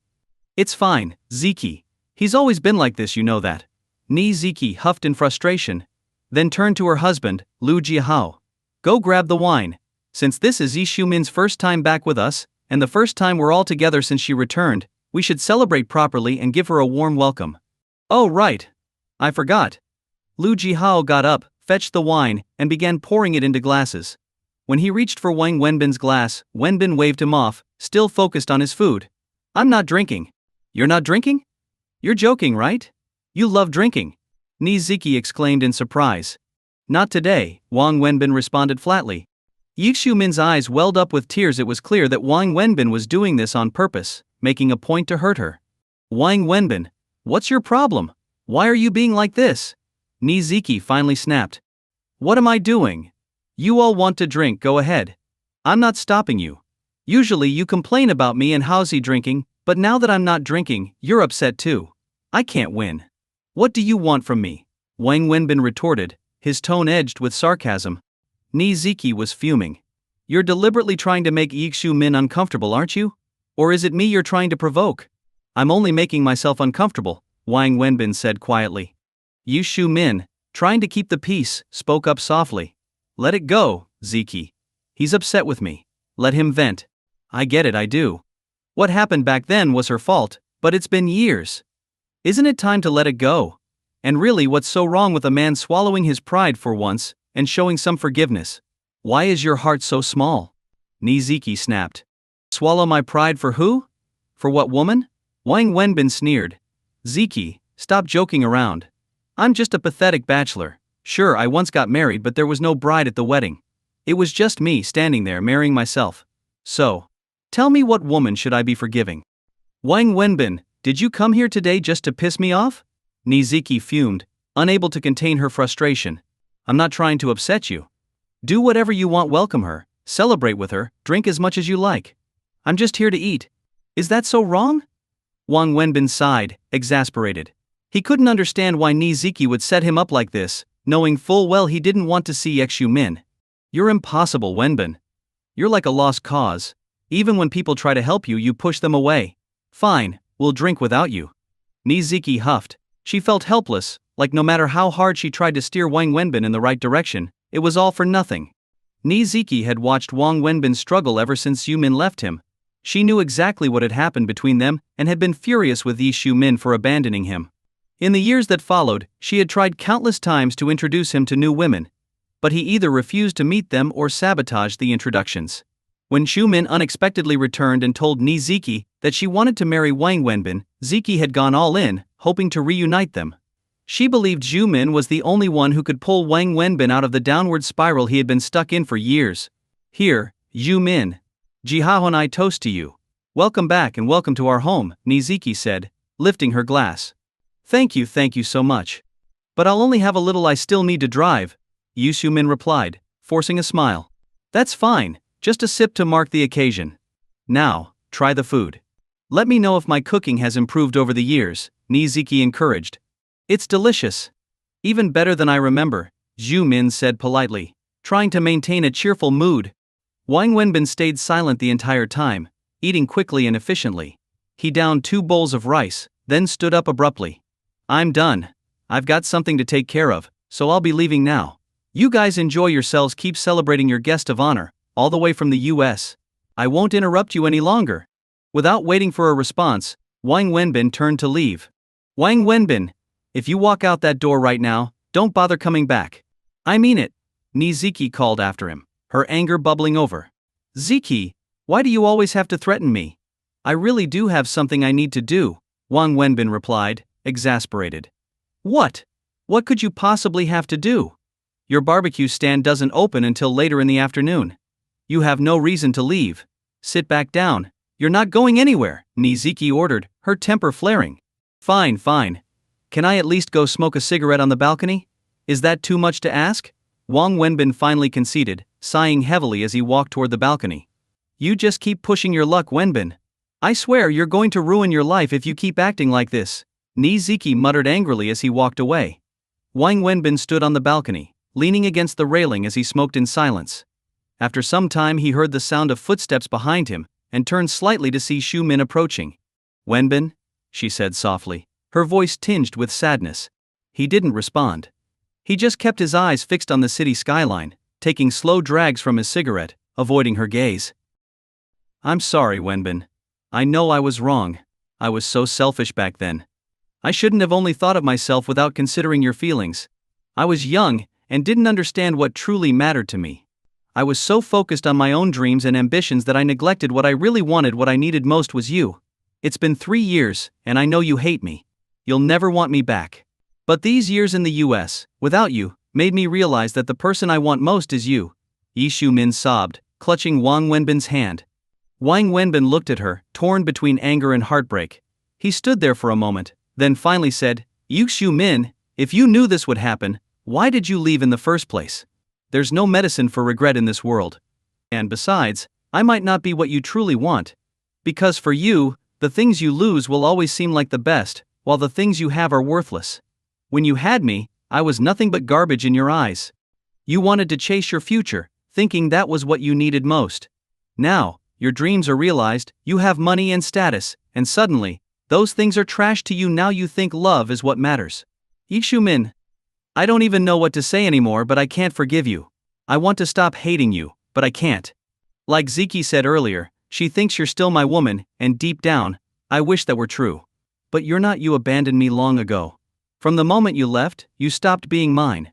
It's fine, Ziki. He's always been like this, you know that. Niziki huffed in frustration, then turned to her husband, Lu Jihao. Go grab the wine. Since this is Yi Zhu Min's first time back with us, and the first time we're all together since she returned, we should celebrate properly and give her a warm welcome. Oh right. I forgot. Lu Jihao got up, fetched the wine, and began pouring it into glasses. When he reached for Wang Wenbin's glass, Wenbin waved him off, still focused on his food. I'm not drinking. You're not drinking? You're joking, right? You love drinking. Niziki exclaimed in surprise. Not today, Wang Wenbin responded flatly. Yi Zhu Min's eyes welled up with tears. It was clear that Wang Wenbin was doing this on purpose, making a point to hurt her. Wang Wenbin, what's your problem? Why are you being like this? Niziki finally snapped. What am I doing? You all want to drink, go ahead. I'm not stopping you. Usually you complain about me and Haozi drinking, but now that I'm not drinking, you're upset too. I can't win. What do you want from me? Wang Wenbin retorted, his tone edged with sarcasm. Niziki was fuming. You're deliberately trying to make Yi Xiu-min uncomfortable, aren't you? Or is it me you're trying to provoke? I'm only making myself uncomfortable, Wang Wenbin said quietly. Yi Xiu-min, trying to keep the peace, spoke up softly. Let it go, Ziki. He's upset with me. Let him vent. I get it, I do. What happened back then was her fault, but it's been years. Isn't it time to let it go? And really, what's so wrong with a man swallowing his pride for once and showing some forgiveness? Why is your heart so small? Niziki snapped. Swallow my pride for who? For what woman? Wang Wenbin sneered. Ziki, stop joking around. I'm just a pathetic bachelor. Sure, I once got married, but there was no bride at the wedding. It was just me standing there marrying myself. So, tell me, what woman should I be forgiving? Wang Wenbin, did you come here today just to piss me off? Niziki fumed, unable to contain her frustration. I'm not trying to upset you. Do whatever you want, welcome her, celebrate with her, drink as much as you like. I'm just here to eat. Is that so wrong? Wang Wenbin sighed, exasperated. He couldn't understand why Niziki would set him up like this, knowing full well he didn't want to see Yi Xiu-min. You're impossible, Wenbin. You're like a lost cause. Even when people try to help you, you push them away. Fine, we'll drink without you. Niziki huffed. She felt helpless, like no matter how hard she tried to steer Wang Wenbin in the right direction, it was all for nothing. Niziki had watched Wang Wenbin struggle ever since Yu-min left him. She knew exactly what had happened between them and had been furious with Yi Xiu-min for abandoning him. In the years that followed, she had tried countless times to introduce him to new women, but he either refused to meet them or sabotaged the introductions. When Xiu-min unexpectedly returned and told Niziki that she wanted to marry Wang Wenbin, Ziki had gone all in, hoping to reunite them. She believed Xiu-min was the only one who could pull Wang Wenbin out of the downward spiral he had been stuck in for years. Here, Xiu-min. Jihao and I toast to you. Welcome back and welcome to our home, Niziki said, lifting her glass. Thank you so much. But I'll only have a little, I still need to drive, Yi Xiu-min replied, forcing a smile. That's fine, just a sip to mark the occasion. Now, try the food. Let me know if my cooking has improved over the years, Niziki encouraged. It's delicious. Even better than I remember, Xiu-min said politely, trying to maintain a cheerful mood. Wang Wenbin stayed silent the entire time, eating quickly and efficiently. He downed 2 bowls of rice, then stood up abruptly. I'm done. I've got something to take care of, so I'll be leaving now. You guys enjoy yourselves, keep celebrating your guest of honor, all the way from the US. I won't interrupt you any longer. Without waiting for a response, Wang Wenbin turned to leave. Wang Wenbin, if you walk out that door right now, don't bother coming back. I mean it, Niziki called after him, her anger bubbling over. Ziki, why do you always have to threaten me? I really do have something I need to do, Wang Wenbin replied, exasperated. What? What could you possibly have to do? Your barbecue stand doesn't open until later in the afternoon. You have no reason to leave. Sit back down. You're not going anywhere, Niziki ordered, her temper flaring. Fine. Can I at least go smoke a cigarette on the balcony? Is that too much to ask? Wang Wenbin finally conceded, sighing heavily as he walked toward the balcony. You just keep pushing your luck, Wenbin. I swear you're going to ruin your life if you keep acting like this, Niziki muttered angrily as he walked away. Wang Wenbin stood on the balcony, leaning against the railing as he smoked in silence. After some time he heard the sound of footsteps behind him, and turned slightly to see Xiu-min approaching. Wenbin? She said softly, her voice tinged with sadness. He didn't respond. He just kept his eyes fixed on the city skyline, taking slow drags from his cigarette, avoiding her gaze. I'm sorry, Wenbin. I know I was wrong. I was so selfish back then. I shouldn't have only thought of myself without considering your feelings. I was young, and didn't understand what truly mattered to me. I was so focused on my own dreams and ambitions that I neglected what I really wanted. What I needed most was you. It's been 3 years, and I know you hate me. You'll never want me back. But these years in the US, without you, made me realize that the person I want most is you. Yi Xiu-min sobbed, clutching Wang Wenbin's hand. Wang Wenbin looked at her, torn between anger and heartbreak. He stood there for a moment, then finally said, Yi Xiu-min, if you knew this would happen, why did you leave in the first place? There's no medicine for regret in this world. And besides, I might not be what you truly want. Because for you, the things you lose will always seem like the best, while the things you have are worthless. When you had me, I was nothing but garbage in your eyes. You wanted to chase your future, thinking that was what you needed most. Now, your dreams are realized, you have money and status, and suddenly, those things are trash to you. Now you think love is what matters. Yi Shu-min, I don't even know what to say anymore, but I can't forgive you. I want to stop hating you, but I can't. Like Ziki said earlier, she thinks you're still my woman, and deep down, I wish that were true. But you're not. You abandoned me long ago. From the moment you left, you stopped being mine.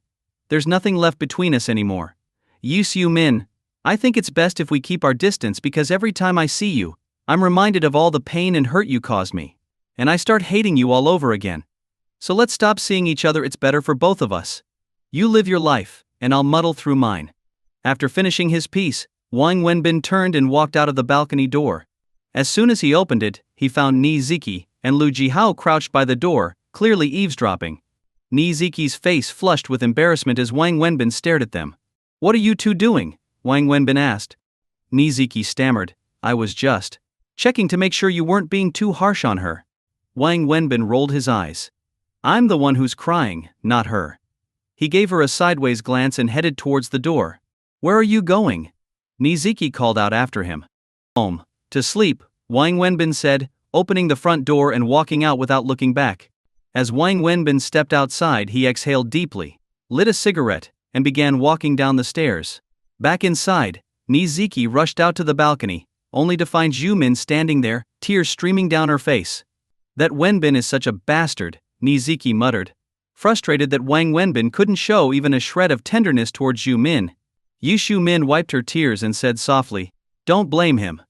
There's nothing left between us anymore. Yi Shu-min, I think it's best if we keep our distance because every time I see you, I'm reminded of all the pain and hurt you caused me. And I start hating you all over again. So let's stop seeing each other. It's better for both of us. You live your life, and I'll muddle through mine. After finishing his piece, Wang Wenbin turned and walked out of the balcony door. As soon as he opened it, he found Ni Ziki and Lu Jihao crouched by the door, clearly eavesdropping. Ni Ziki's face flushed with embarrassment as Wang Wenbin stared at them. What are you two doing? Wang Wenbin asked. Ni Ziki stammered, I was just checking to make sure you weren't being too harsh on her. Wang Wenbin rolled his eyes. I'm the one who's crying, not her. He gave her a sideways glance and headed towards the door. Where are you going? Ni Ziki called out after him. Home. To sleep, Wang Wenbin said, opening the front door and walking out without looking back. As Wang Wenbin stepped outside, he exhaled deeply, lit a cigarette, and began walking down the stairs. Back inside, Ni Ziki rushed out to the balcony, only to find Zhu Min standing there, tears streaming down her face. That Wenbin is such a bastard, Ni Ziki muttered. Frustrated that Wang Wenbin couldn't show even a shred of tenderness towards Zhu Min. Yi Shu-min wiped her tears and said softly, Don't blame him.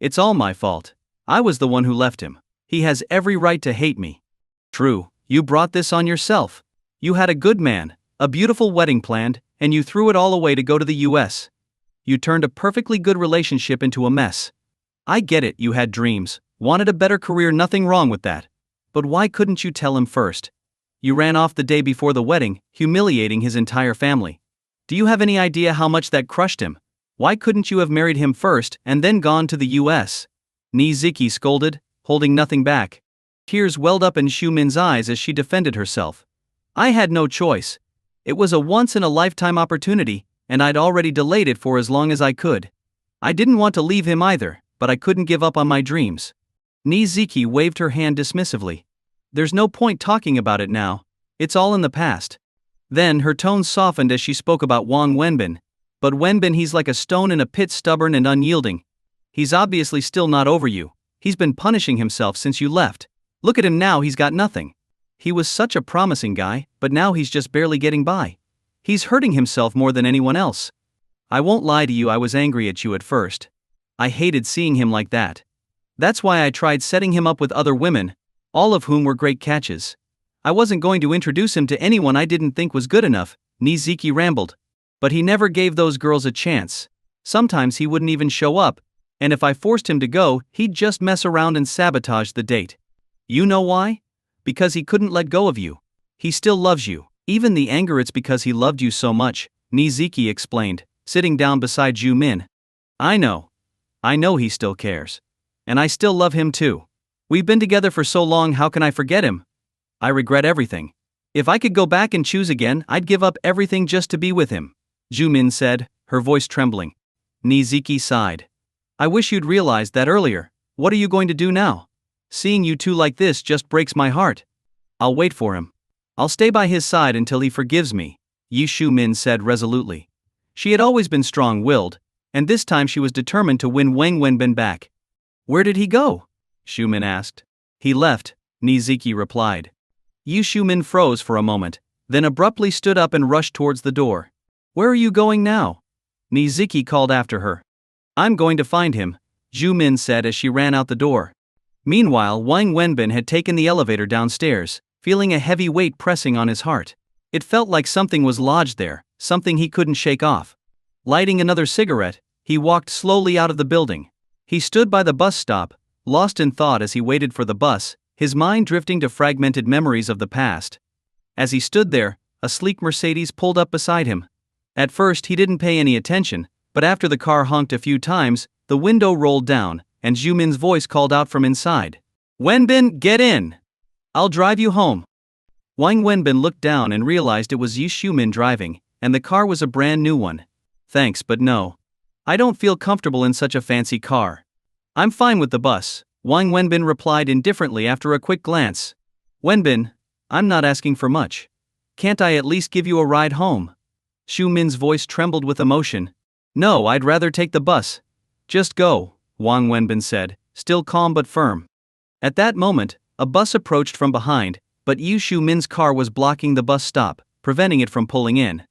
It's all my fault. I was the one who left him. He has every right to hate me. True, you brought this on yourself. You had a good man, a beautiful wedding planned, and you threw it all away to go to the US. You turned a perfectly good relationship into a mess. I get it, you had dreams, wanted a better career, nothing wrong with that. But why couldn't you tell him first? You ran off the day before the wedding, humiliating his entire family. Do you have any idea how much that crushed him? Why couldn't you have married him first and then gone to the US? Ni Ziki scolded, holding nothing back. Tears welled up in Shu-min's eyes as she defended herself. I had no choice. It was a once-in-a-lifetime opportunity, and I'd already delayed it for as long as I could. I didn't want to leave him either, but I couldn't give up on my dreams. Ni Ziki waved her hand dismissively. There's no point talking about it now. It's all in the past. Then her tone softened as she spoke about Wang Wenbin. But Wenbin, he's like a stone in a pit, stubborn and unyielding. He's obviously still not over you. He's been punishing himself since you left. Look at him now, he's got nothing. He was such a promising guy, but now he's just barely getting by. He's hurting himself more than anyone else. I won't lie to you, I was angry at you at first. I hated seeing him like that. That's why I tried setting him up with other women, all of whom were great catches. I wasn't going to introduce him to anyone I didn't think was good enough, Ni Ziki rambled. But he never gave those girls a chance. Sometimes he wouldn't even show up, and if I forced him to go, he'd just mess around and sabotage the date. You know why? Because he couldn't let go of you. He still loves you. Even the anger, it's because he loved you so much, Ni Ziki explained, sitting down beside Zhu Min. I know he still cares. And I still love him too. We've been together for so long, how can I forget him? I regret everything. If I could go back and choose again, I'd give up everything just to be with him, Zhu Min said, her voice trembling. Ni Ziki sighed. I wish you'd realized that earlier. What are you going to do now? Seeing you two like this just breaks my heart. I'll wait for him. I'll stay by his side until he forgives me, Yi Shu-min said resolutely. She had always been strong-willed, and this time she was determined to win Wang Wenbin back. Where did he go? Shu-min asked. He left, Ni Ziki replied. Yi Shu-min froze for a moment, then abruptly stood up and rushed towards the door. Where are you going now? Ni Ziki called after her. I'm going to find him, Zhu Min said as she ran out the door. Meanwhile, Wang Wenbin had taken the elevator downstairs, feeling a heavy weight pressing on his heart. It felt like something was lodged there, something he couldn't shake off. Lighting another cigarette, he walked slowly out of the building. He stood by the bus stop, lost in thought as he waited for the bus, his mind drifting to fragmented memories of the past. As he stood there, a sleek Mercedes pulled up beside him. At first he didn't pay any attention, but after the car honked a few times, the window rolled down, and Zhu Min's voice called out from inside. Wenbin, get in! I'll drive you home. Wang Wenbin looked down and realized it was Yi Shu-min driving, and the car was a brand new one. Thanks, but no. I don't feel comfortable in such a fancy car. I'm fine with the bus, Wang Wenbin replied indifferently after a quick glance. Wenbin, I'm not asking for much. Can't I at least give you a ride home? Xu Min's voice trembled with emotion. No, I'd rather take the bus. Just go, Wang Wenbin said, still calm but firm. At that moment, a bus approached from behind, but Xu Min's car was blocking the bus stop, preventing it from pulling in.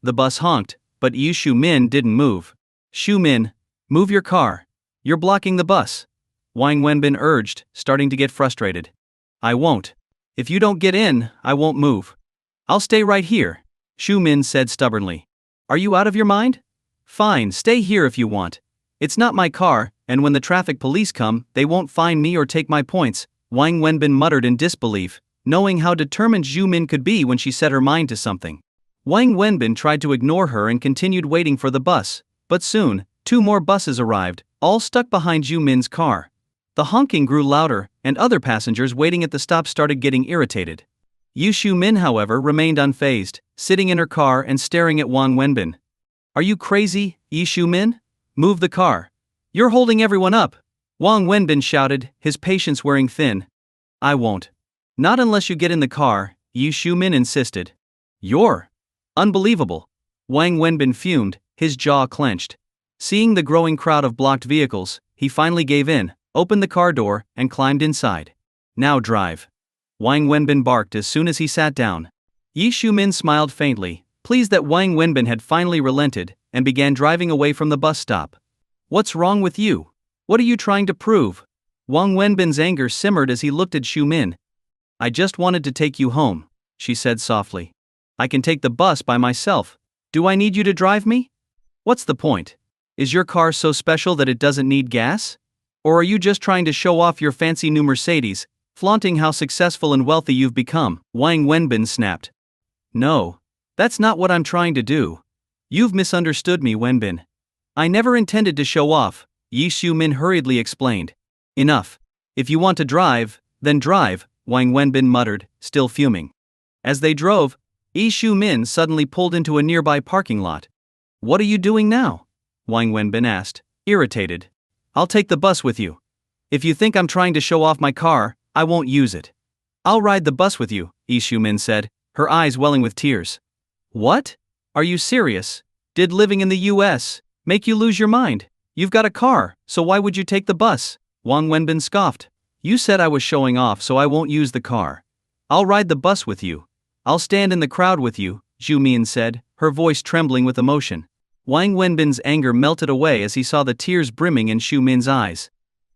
The bus honked, but Xu Min didn't move. Xu Min, move your car. You're blocking the bus, Wang Wenbin urged, starting to get frustrated. I won't. If you don't get in, I won't move. I'll stay right here, Xu Min said stubbornly. Are you out of your mind? Fine, stay here if you want. It's not my car, and when the traffic police come, they won't fine me or take my points, Wang Wenbin muttered in disbelief, knowing how determined Xu Min could be when she set her mind to something. Wang Wenbin tried to ignore her and continued waiting for the bus, but soon, 2 more buses arrived, all stuck behind Xu Min's car. The honking grew louder, and other passengers waiting at the stop started getting irritated. Xu Min, however, remained unfazed, sitting in her car and staring at Wang Wenbin. Are you crazy, Xu Min? Move the car. You're holding everyone up, Wang Wenbin shouted, his patience wearing thin. I won't. Not unless you get in the car, Xu Min insisted. You're unbelievable. Wang Wenbin fumed, his jaw clenched. Seeing the growing crowd of blocked vehicles, he finally gave in, opened the car door, and climbed inside. Now drive. Wang Wenbin barked as soon as he sat down. Xu Min smiled faintly, pleased that Wang Wenbin had finally relented, and began driving away from the bus stop. What's wrong with you? What are you trying to prove? Wang Wenbin's anger simmered as he looked at Xu Min. I just wanted to take you home, she said softly. I can take the bus by myself. Do I need you to drive me? What's the point? Is your car so special that it doesn't need gas? Or are you just trying to show off your fancy new Mercedes, flaunting how successful and wealthy you've become? Wang Wenbin snapped. No. That's not what I'm trying to do. You've misunderstood me, Wenbin. I never intended to show off, Xu Min hurriedly explained. Enough. If you want to drive, then drive, Wang Wenbin muttered, still fuming. As they drove, Xu Min suddenly pulled into a nearby parking lot. What are you doing now? Wang Wenbin asked, irritated. I'll take the bus with you. If you think I'm trying to show off my car, I won't use it. I'll ride the bus with you, Xu Min said, her eyes welling with tears. What? Are you serious? Did living in the US make you lose your mind? You've got a car, so why would you take the bus? Wang Wenbin scoffed. You said I was showing off, so I won't use the car. I'll ride the bus with you. I'll stand in the crowd with you, Xu Min said, her voice trembling with emotion. Wang Wenbin's anger melted away as he saw the tears brimming in Xu Min's eyes.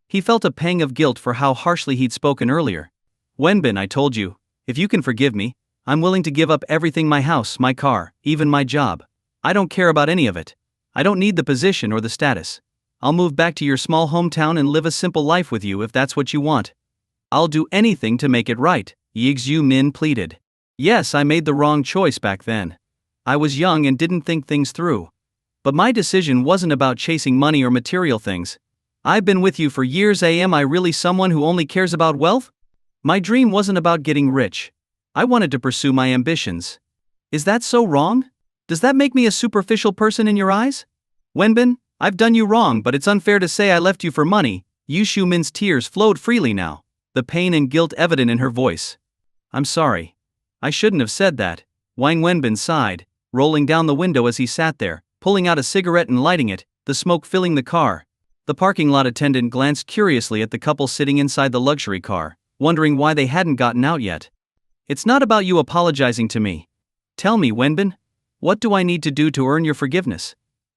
He felt a pang of guilt for how harshly he'd spoken earlier. Wenbin, I told you, if you can forgive me, I'm willing to give up everything, my house, my car, even my job. I don't care about any of it. I don't need the position or the status. I'll move back to your small hometown and live a simple life with you if that's what you want. I'll do anything to make it right, Xu Min pleaded. Yes, I made the wrong choice back then. I was young and didn't think things through. But my decision wasn't about chasing money or material things. I've been with you for years. Am I really someone who only cares about wealth? My dream wasn't about getting rich. I wanted to pursue my ambitions. Is that so wrong? Does that make me a superficial person in your eyes? Wenbin, I've done you wrong, but it's unfair to say I left you for money. Xu Min's tears flowed freely now, the pain and guilt evident in her voice. I'm sorry. I shouldn't have said that, Wang Wenbin sighed, rolling down the window as he sat there, pulling out a cigarette and lighting it, the smoke filling the car. The parking lot attendant glanced curiously at the couple sitting inside the luxury car, wondering why they hadn't gotten out yet. It's not about you apologizing to me. Tell me, Wenbin, what do I need to do to earn your forgiveness?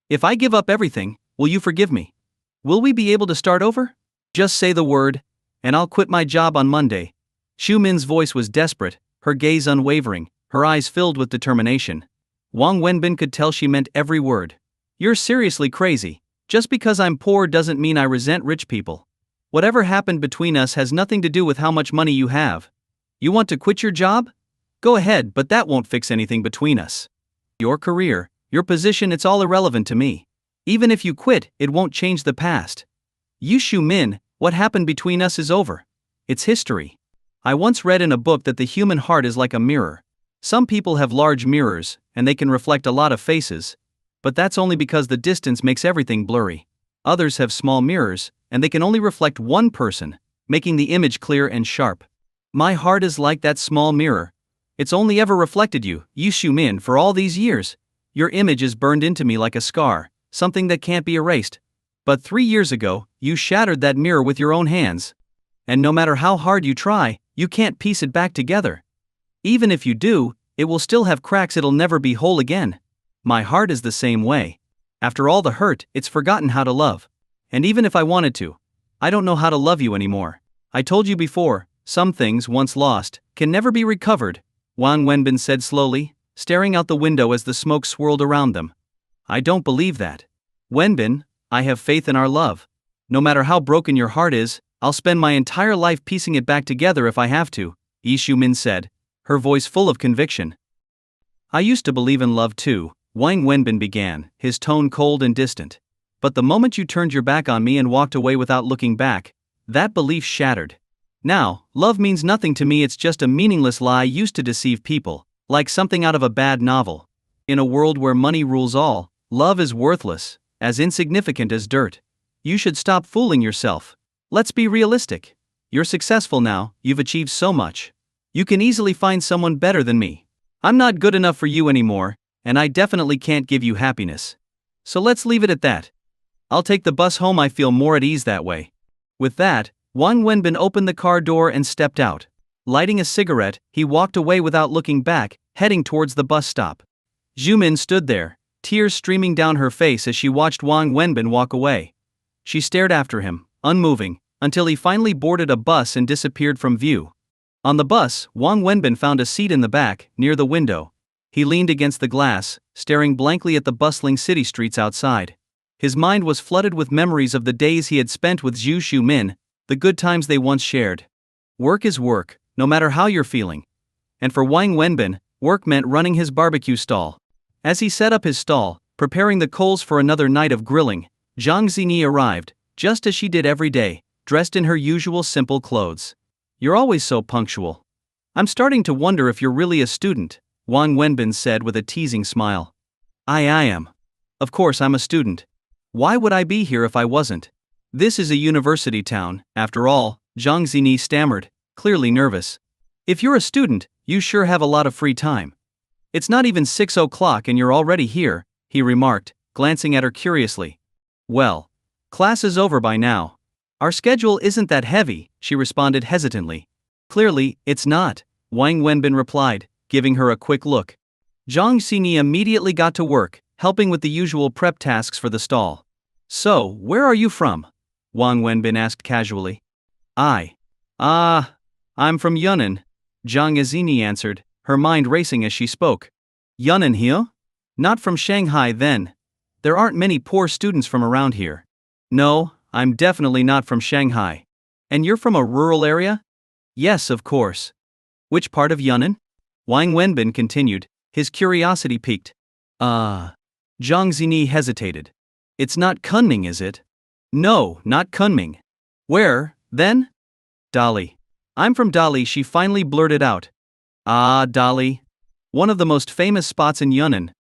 If I give up everything, will you forgive me? Will we be able to start over? Just say the word, and I'll quit my job on Monday. Xu Min's voice was desperate, her gaze unwavering, her eyes filled with determination. Wang Wenbin could tell she meant every word. You're seriously crazy. Just because I'm poor doesn't mean I resent rich people. Whatever happened between us has nothing to do with how much money you have. You want to quit your job? Go ahead, but that won't fix anything between us. Your career, your position, it's all irrelevant to me. Even if you quit, it won't change the past. Xu Min, what happened between us is over. It's history. I once read in a book that the human heart is like a mirror. Some people have large mirrors, and they can reflect a lot of faces. But that's only because the distance makes everything blurry. Others have small mirrors, and they can only reflect one person, making the image clear and sharp. My heart is like that small mirror. It's only ever reflected you, Yu Xiumin, for all these years. Your image is burned into me like a scar, something that can't be erased. But 3 years ago, you shattered that mirror with your own hands. And no matter how hard you try, you can't piece it back together. Even if you do, it will still have cracks, it'll never be whole again. My heart is the same way. After all the hurt, it's forgotten how to love. And even if I wanted to, I don't know how to love you anymore. I told you before, some things once lost can never be recovered, Wang Wenbin said slowly, staring out the window as the smoke swirled around them. I don't believe that. Wenbin, I have faith in our love. No matter how broken your heart is, I'll spend my entire life piecing it back together if I have to, Yu Xiumin said, her voice full of conviction. I used to believe in love too, Wang Wenbin began, his tone cold and distant. But the moment you turned your back on me and walked away without looking back, that belief shattered. Now, love means nothing to me, it's just a meaningless lie used to deceive people, like something out of a bad novel. In a world where money rules all, love is worthless, as insignificant as dirt. You should stop fooling yourself. Let's be realistic. You're successful now, you've achieved so much. You can easily find someone better than me. I'm not good enough for you anymore, and I definitely can't give you happiness. So let's leave it at that. I'll take the bus home, I feel more at ease that way. With that, Wang Wenbin opened the car door and stepped out. Lighting a cigarette, he walked away without looking back, heading towards the bus stop. Xiumin stood there, tears streaming down her face as she watched Wang Wenbin walk away. She stared after him, unmoving, until he finally boarded a bus and disappeared from view. On the bus, Wang Wenbin found a seat in the back, near the window. He leaned against the glass, staring blankly at the bustling city streets outside. His mind was flooded with memories of the days he had spent with Yu Xiumin, the good times they once shared. Work is work, no matter how you're feeling. And for Wang Wenbin, work meant running his barbecue stall. As he set up his stall, preparing the coals for another night of grilling, Jang Xingi arrived, just as she did every day, dressed in her usual simple clothes. You're always so punctual. I'm starting to wonder if you're really a student, Wang Wenbin said with a teasing smile. I am. Of course I'm a student. Why would I be here if I wasn't? This is a university town, after all, Jang Xingi stammered, clearly nervous. If you're a student, you sure have a lot of free time. It's not even 6 o'clock and you're already here, he remarked, glancing at her curiously. Well, class is over by now. Our schedule isn't that heavy, she responded hesitantly. Clearly, it's not, Wang Wenbin replied, giving her a quick look. Jang Xingi immediately got to work, helping with the usual prep tasks for the stall. So, where are you from? Wang Wenbin asked casually. I'm from Yunnan, Jang Xingi answered, her mind racing as she spoke. Yunnan here? Not from Shanghai then. There aren't many poor students from around here. No, I'm definitely not from Shanghai. And you're from a rural area? Yes, of course. Which part of Yunnan? Wang Wenbin continued, his curiosity piqued. Zhang Xinyi hesitated. It's not Kunming, is it? No, not Kunming. Where, then? Dali. I'm from Dali, she finally blurted out. Ah, Dali. One of the most famous spots in Yunnan.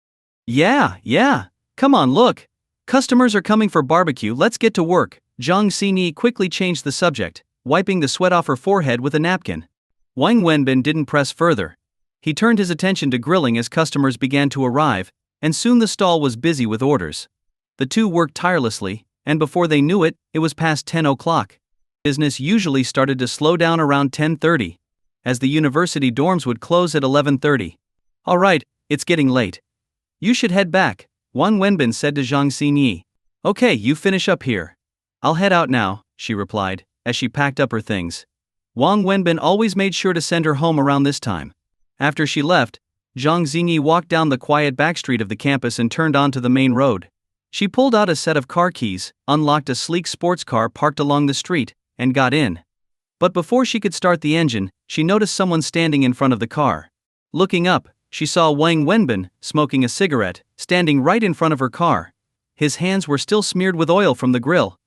Yeah. Come on, look. Customers are coming for barbecue, let's get to work. Zhang Xinyi quickly changed the subject, wiping the sweat off her forehead with a napkin. Wang Wenbin didn't press further. He turned his attention to grilling as customers began to arrive, and soon the stall was busy with orders. The two worked tirelessly, and before they knew it, it was past 10 o'clock. Business usually started to slow down around 10:30, as the university dorms would close at 11:30. All right, it's getting late. You should head back, Wang Wenbin said to Zhang Xinyi. Okay, you finish up here. I'll head out now, she replied, as she packed up her things. Wang Wenbin always made sure to send her home around this time. After she left, Zhang Xinyi walked down the quiet back street of the campus and turned onto the main road. She pulled out a set of car keys, unlocked a sleek sports car parked along the street, and got in. But before she could start the engine, she noticed someone standing in front of the car. Looking up, she saw Wang Wenbin, smoking a cigarette, standing right in front of her car. His hands were still smeared with oil from the grill.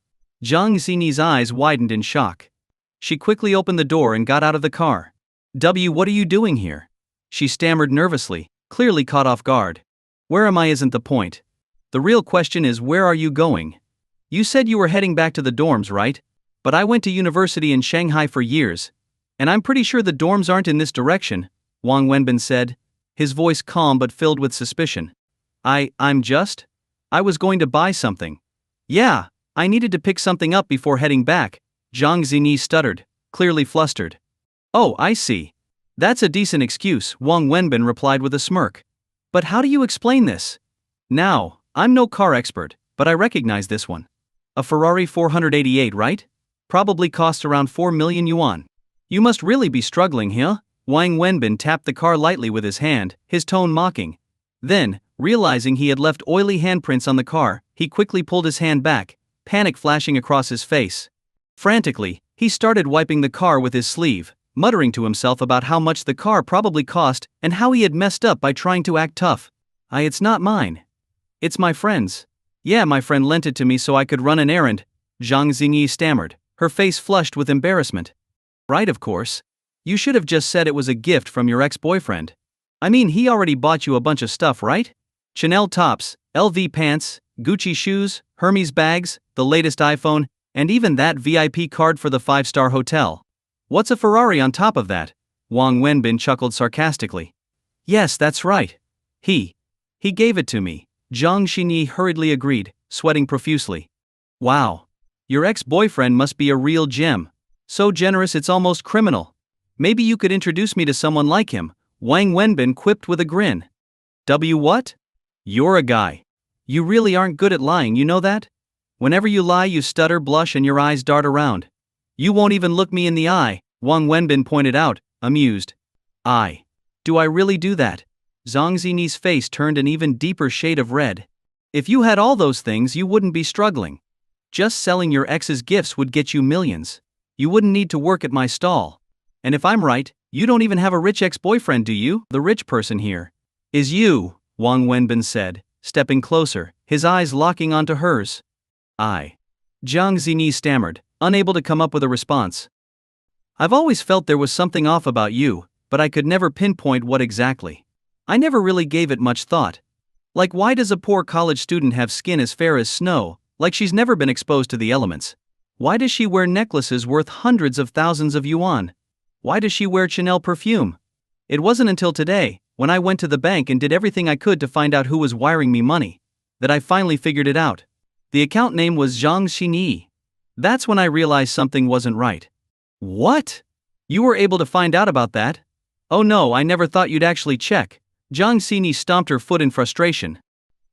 Zhang Xinyi's eyes widened in shock. She quickly opened the door and got out of the car. What are you doing here? She stammered nervously, clearly caught off guard. Where am I isn't the point. The real question is, where are you going? You said you were heading back to the dorms, right? But I went to university in Shanghai for years, and I'm pretty sure the dorms aren't in this direction, Wang Wenbin said, his voice calm but filled with suspicion. I was going to buy something. Yeah, I needed to pick something up before heading back, Jang Xingi stuttered, clearly flustered. Oh, I see. That's a decent excuse, Wang Wenbin replied with a smirk. But how do you explain this? Now, I'm no car expert, but I recognize this one. A Ferrari 488, right? Probably costs around 4 million yuan. You must really be struggling, huh? Wang Wenbin tapped the car lightly with his hand, his tone mocking. Then, realizing he had left oily handprints on the car, he quickly pulled his hand back, panic flashing across his face. Frantically, he started wiping the car with his sleeve, muttering to himself about how much the car probably cost and how he had messed up by trying to act tough. It's not mine. It's my friend's. Yeah, my friend lent it to me so I could run an errand, Jang Xingi stammered, her face flushed with embarrassment. Right, of course. You should have just said it was a gift from your ex-boyfriend. I mean, he already bought you a bunch of stuff, right? Chanel tops, LV pants, Gucci shoes, Hermes bags, the latest iPhone, and even that VIP card for the 5-star hotel. What's a Ferrari on top of that? Wang Wenbin chuckled sarcastically. Yes, that's right. He gave it to me, Jang Xinyi hurriedly agreed, sweating profusely. Wow. Your ex-boyfriend must be a real gem. So generous it's almost criminal. Maybe you could introduce me to someone like him, Wang Wenbin quipped with a grin. What? You're a guy. You really aren't good at lying, you know that? Whenever you lie you stutter, blush and your eyes dart around. You won't even look me in the eye, Wang Wenbin pointed out, amused. Do I really do that? Zhang Zini's face turned an even deeper shade of red. If you had all those things you wouldn't be struggling. Just selling your ex's gifts would get you millions. You wouldn't need to work at my stall. And if I'm right, you don't even have a rich ex-boyfriend, do you? The rich person here is you, Wang Wenbin said, stepping closer, his eyes locking onto hers. Zhang Zini stammered, unable to come up with a response. I've always felt there was something off about you, but I could never pinpoint what exactly. I never really gave it much thought. Like, why does a poor college student have skin as fair as snow, like she's never been exposed to the elements? Why does she wear necklaces worth hundreds of thousands of yuan? Why does she wear Chanel perfume? It wasn't until today, when I went to the bank and did everything I could to find out who was wiring me money, that I finally figured it out. The account name was Zhang Xinyi. That's when I realized something wasn't right. What? You were able to find out about that? Oh no, I never thought you'd actually check. Zhang Xinyi stomped her foot in frustration.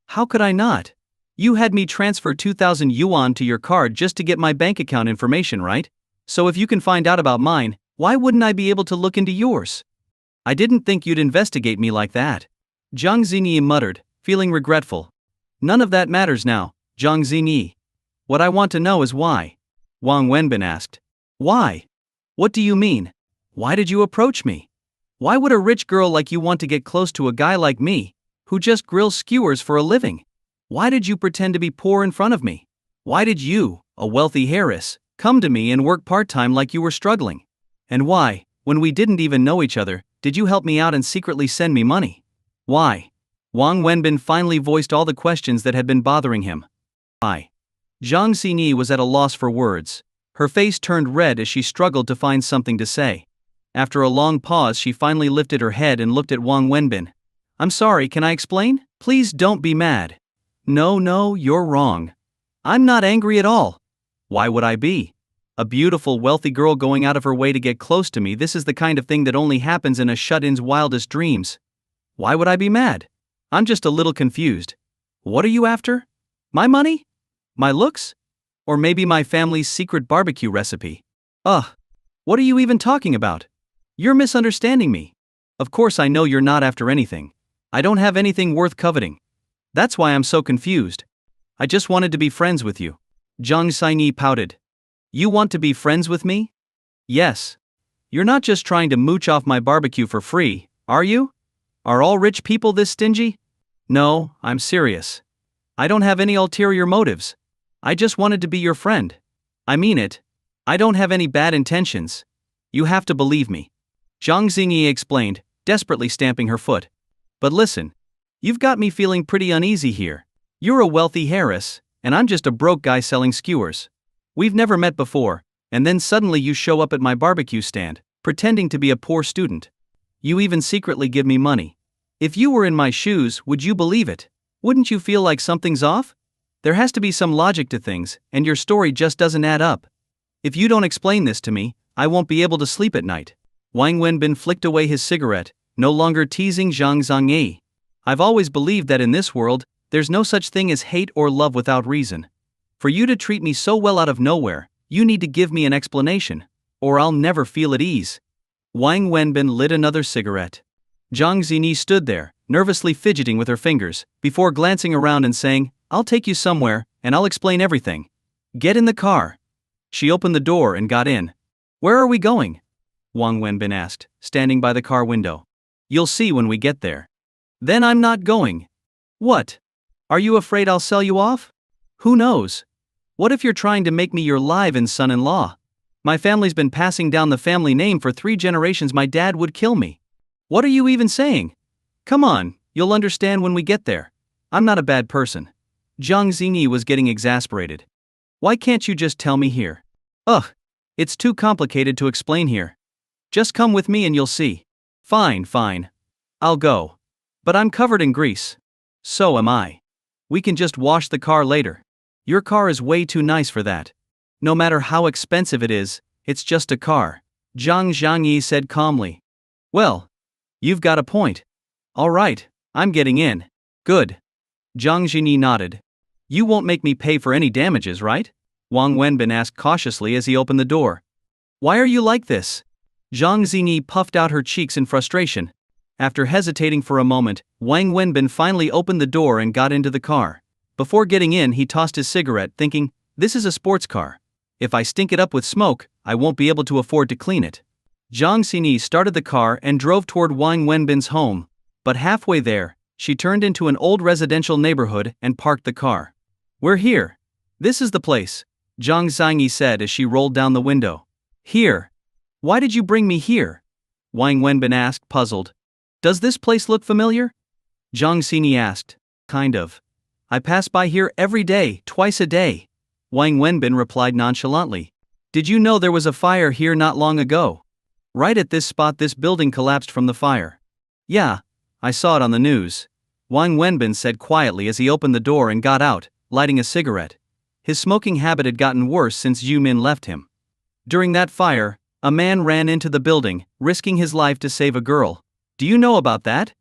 How could I not? You had me transfer 2,000 yuan to your card just to get my bank account information, right? So if you can find out about mine, why wouldn't I be able to look into yours? I didn't think you'd investigate me like that. Zhang Xinyi muttered, feeling regretful. None of that matters now, Zhang Xinyi. What I want to know is why. Wang Wenbin asked. Why? What do you mean? Why did you approach me? Why would a rich girl like you want to get close to a guy like me, who just grills skewers for a living? Why did you pretend to be poor in front of me? Why did you, a wealthy heiress, come to me and work part-time like you were struggling? And why, when we didn't even know each other, did you help me out and secretly send me money? Why? Wang Wenbin finally voiced all the questions that had been bothering him. Zhang Xinyi was at a loss for words. Her face turned red as she struggled to find something to say. After a long pause she finally lifted her head and looked at Wang Wenbin. I'm sorry, can I explain? Please don't be mad. No, you're wrong. I'm not angry at all. Why would I be? A beautiful, wealthy girl going out of her way to get close to me, this is the kind of thing that only happens in a shut-in's wildest dreams. Why would I be mad? I'm just a little confused. What are you after? My money? My looks? Or maybe my family's secret barbecue recipe? What are you even talking about? You're misunderstanding me. Of course I know you're not after anything. I don't have anything worth coveting. That's why I'm so confused. I just wanted to be friends with you. Zhang Xinyi pouted. You want to be friends with me? Yes. You're not just trying to mooch off my barbecue for free, are you? Are all rich people this stingy? No, I'm serious. I don't have any ulterior motives. I just wanted to be your friend. I mean it. I don't have any bad intentions. You have to believe me. Zhang Xinyi explained, desperately stamping her foot. But listen. You've got me feeling pretty uneasy here. You're a wealthy heiress, and I'm just a broke guy selling skewers. We've never met before, and then suddenly you show up at my barbecue stand, pretending to be a poor student. You even secretly give me money. If you were in my shoes, would you believe it? Wouldn't you feel like something's off? There has to be some logic to things, and your story just doesn't add up. If you don't explain this to me, I won't be able to sleep at night. Wang Wenbin flicked away his cigarette, no longer teasing Jang Xingi. I've always believed that in this world, there's no such thing as hate or love without reason. For you to treat me so well out of nowhere, you need to give me an explanation, or I'll never feel at ease. Wang Wenbin lit another cigarette. Jang Xingi stood there, nervously fidgeting with her fingers, before glancing around and saying, I'll take you somewhere, and I'll explain everything. Get in the car. She opened the door and got in. Where are we going? Wang Wenbin asked, standing by the car window. You'll see when we get there. Then I'm not going. What? Are you afraid I'll sell you off? Who knows? What if you're trying to make me your live-in son-in-law? My family's been passing down the family name for 3 generations. My dad would kill me. What are you even saying? Come on, you'll understand when we get there. I'm not a bad person. Jang Xingi was getting exasperated. Why can't you just tell me here? Ugh, it's too complicated to explain here. Just come with me and you'll see. Fine. I'll go. But I'm covered in grease. So am I. We can just wash the car later. Your car is way too nice for that. No matter how expensive it is, it's just a car, Jang Xingi said calmly. Well, you've got a point. All right, I'm getting in. Good. Jang Xingi nodded. You won't make me pay for any damages, right? Wang Wenbin asked cautiously as he opened the door. Why are you like this? Jang Xingi puffed out her cheeks in frustration. After hesitating for a moment, Wang Wenbin finally opened the door and got into the car. Before getting in, he tossed his cigarette, thinking, this is a sports car. If I stink it up with smoke, I won't be able to afford to clean it. Jang Xingi started the car and drove toward Wang Wenbin's home. But halfway there, she turned into an old residential neighborhood and parked the car. We're here. This is the place, Jang Xingi said as she rolled down the window. Here? Why did you bring me here? Wang Wenbin asked, puzzled. Does this place look familiar? Jang Xingi asked. Kind of. I pass by here every day, twice a day. Wang Wenbin replied nonchalantly. Did you know there was a fire here not long ago? Right at this spot this building collapsed from the fire. Yeah, I saw it on the news. Wang Wenbin said quietly as he opened the door and got out, lighting a cigarette. His smoking habit had gotten worse since Yu Min left him. During that fire, a man ran into the building, risking his life to save a girl. Do you know about that?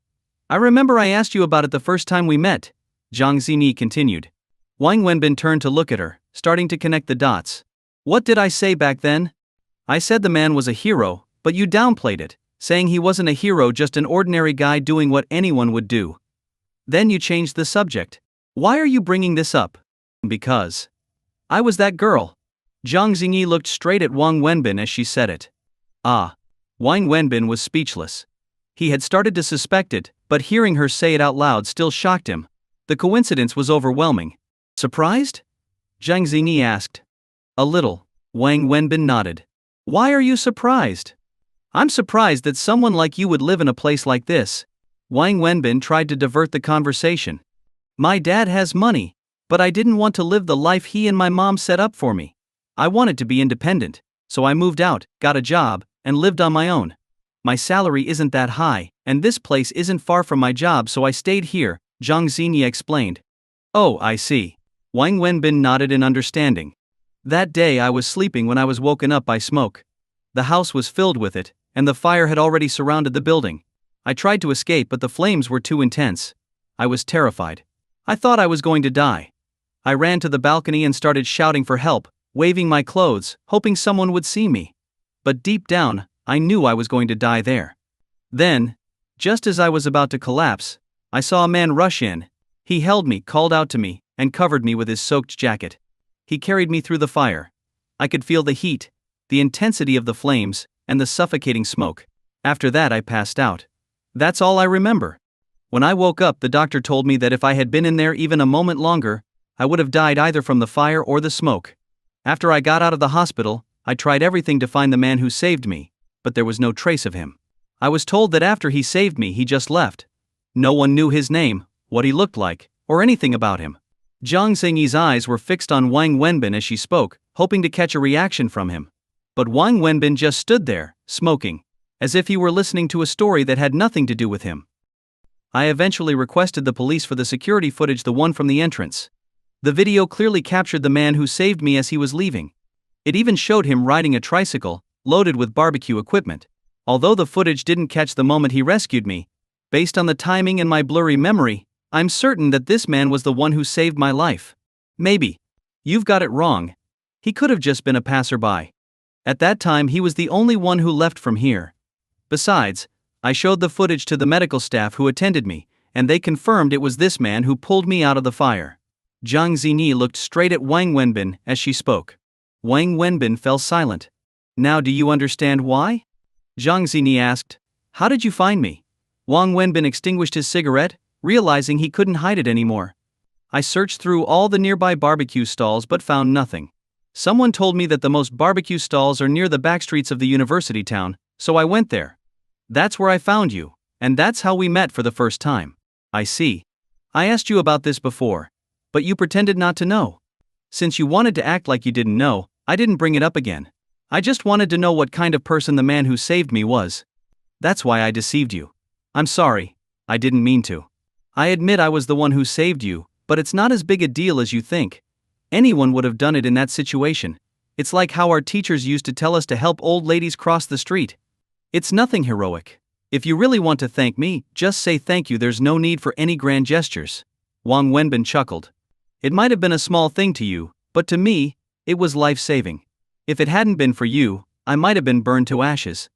I remember I asked you about it the first time we met, Jang Xingi continued. Wang Wenbin turned to look at her, starting to connect the dots. What did I say back then? I said the man was a hero, but you downplayed it, saying he wasn't a hero, just an ordinary guy doing what anyone would do. Then you changed the subject. Why are you bringing this up? Because I was that girl. Jang Xingi looked straight at Wang Wenbin as she said it. Ah. Wang Wenbin was speechless. He had started to suspect it, but hearing her say it out loud still shocked him. The coincidence was overwhelming. Surprised? Jang Xingi asked. A little. Wang Wenbin nodded. Why are you surprised? I'm surprised that someone like you would live in a place like this. Wang Wenbin tried to divert the conversation. My dad has money, but I didn't want to live the life he and my mom set up for me. I wanted to be independent, so I moved out, got a job, and lived on my own. My salary isn't that high, and this place isn't far from my job, so I stayed here, Jang Xingi explained. Oh, I see. Wang Wenbin nodded in understanding. That day I was sleeping when I was woken up by smoke. The house was filled with it, and the fire had already surrounded the building. I tried to escape, but the flames were too intense. I was terrified. I thought I was going to die. I ran to the balcony and started shouting for help, waving my clothes, hoping someone would see me. But deep down, I knew I was going to die there. Then, just as I was about to collapse, I saw a man rush in. He held me, called out to me, and covered me with his soaked jacket. He carried me through the fire. I could feel the heat, the intensity of the flames, and the suffocating smoke. After that I passed out. That's all I remember. When I woke up, the doctor told me that if I had been in there even a moment longer, I would have died either from the fire or the smoke. After I got out of the hospital, I tried everything to find the man who saved me, but there was no trace of him. I was told that after he saved me, he just left. No one knew his name, what he looked like, or anything about him. Jang Xingi's eyes were fixed on Wang Wenbin as she spoke, hoping to catch a reaction from him. But Wang Wenbin just stood there, smoking, as if he were listening to a story that had nothing to do with him. I eventually requested the police for the security footage, the one from the entrance. The video clearly captured the man who saved me as he was leaving. It even showed him riding a tricycle, loaded with barbecue equipment. Although the footage didn't catch the moment he rescued me, based on the timing and my blurry memory, I'm certain that this man was the one who saved my life. Maybe. You've got it wrong. He could have just been a passerby. At that time he was the only one who left from here. Besides, I showed the footage to the medical staff who attended me, and they confirmed it was this man who pulled me out of the fire. Jang Xingi looked straight at Wang Wenbin as she spoke. Wang Wenbin fell silent. Now do you understand why? Jang Xingi asked. How did you find me? Wang Wenbin extinguished his cigarette, realizing he couldn't hide it anymore. I searched through all the nearby barbecue stalls but found nothing. Someone told me that the most barbecue stalls are near the backstreets of the university town, so I went there. That's where I found you, and that's how we met for the first time. I see. I asked you about this before, but you pretended not to know. Since you wanted to act like you didn't know, I didn't bring it up again. I just wanted to know what kind of person the man who saved me was. That's why I deceived you. I'm sorry, I didn't mean to. I admit I was the one who saved you, but it's not as big a deal as you think. Anyone would have done it in that situation. It's like how our teachers used to tell us to help old ladies cross the street. It's nothing heroic. If you really want to thank me, just say thank you. There's no need for any grand gestures. Wang Wenbin chuckled. It might have been a small thing to you, but to me, it was life-saving. If it hadn't been for you, I might have been burned to ashes.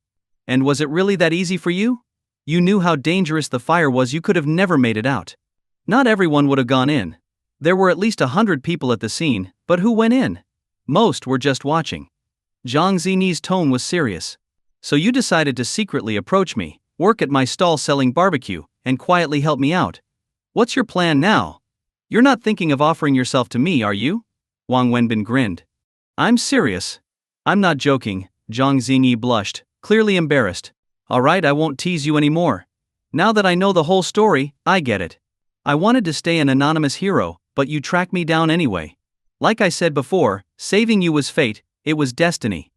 And was it really that easy for you? You knew how dangerous the fire was. You could have never made it out. Not everyone would have gone in. There were at least 100 people at the scene, but who went in? Most were just watching. Jang Xingi's tone was serious. So you decided to secretly approach me, work at my stall selling barbecue, and quietly help me out. What's your plan now? You're not thinking of offering yourself to me, are you? Wang Wenbin grinned. I'm serious. I'm not joking. Jang Xingi blushed, clearly embarrassed. Alright, I won't tease you anymore. Now that I know the whole story, I get it. I wanted to stay an anonymous hero, but you tracked me down anyway. Like I said before, saving you was fate, it was destiny.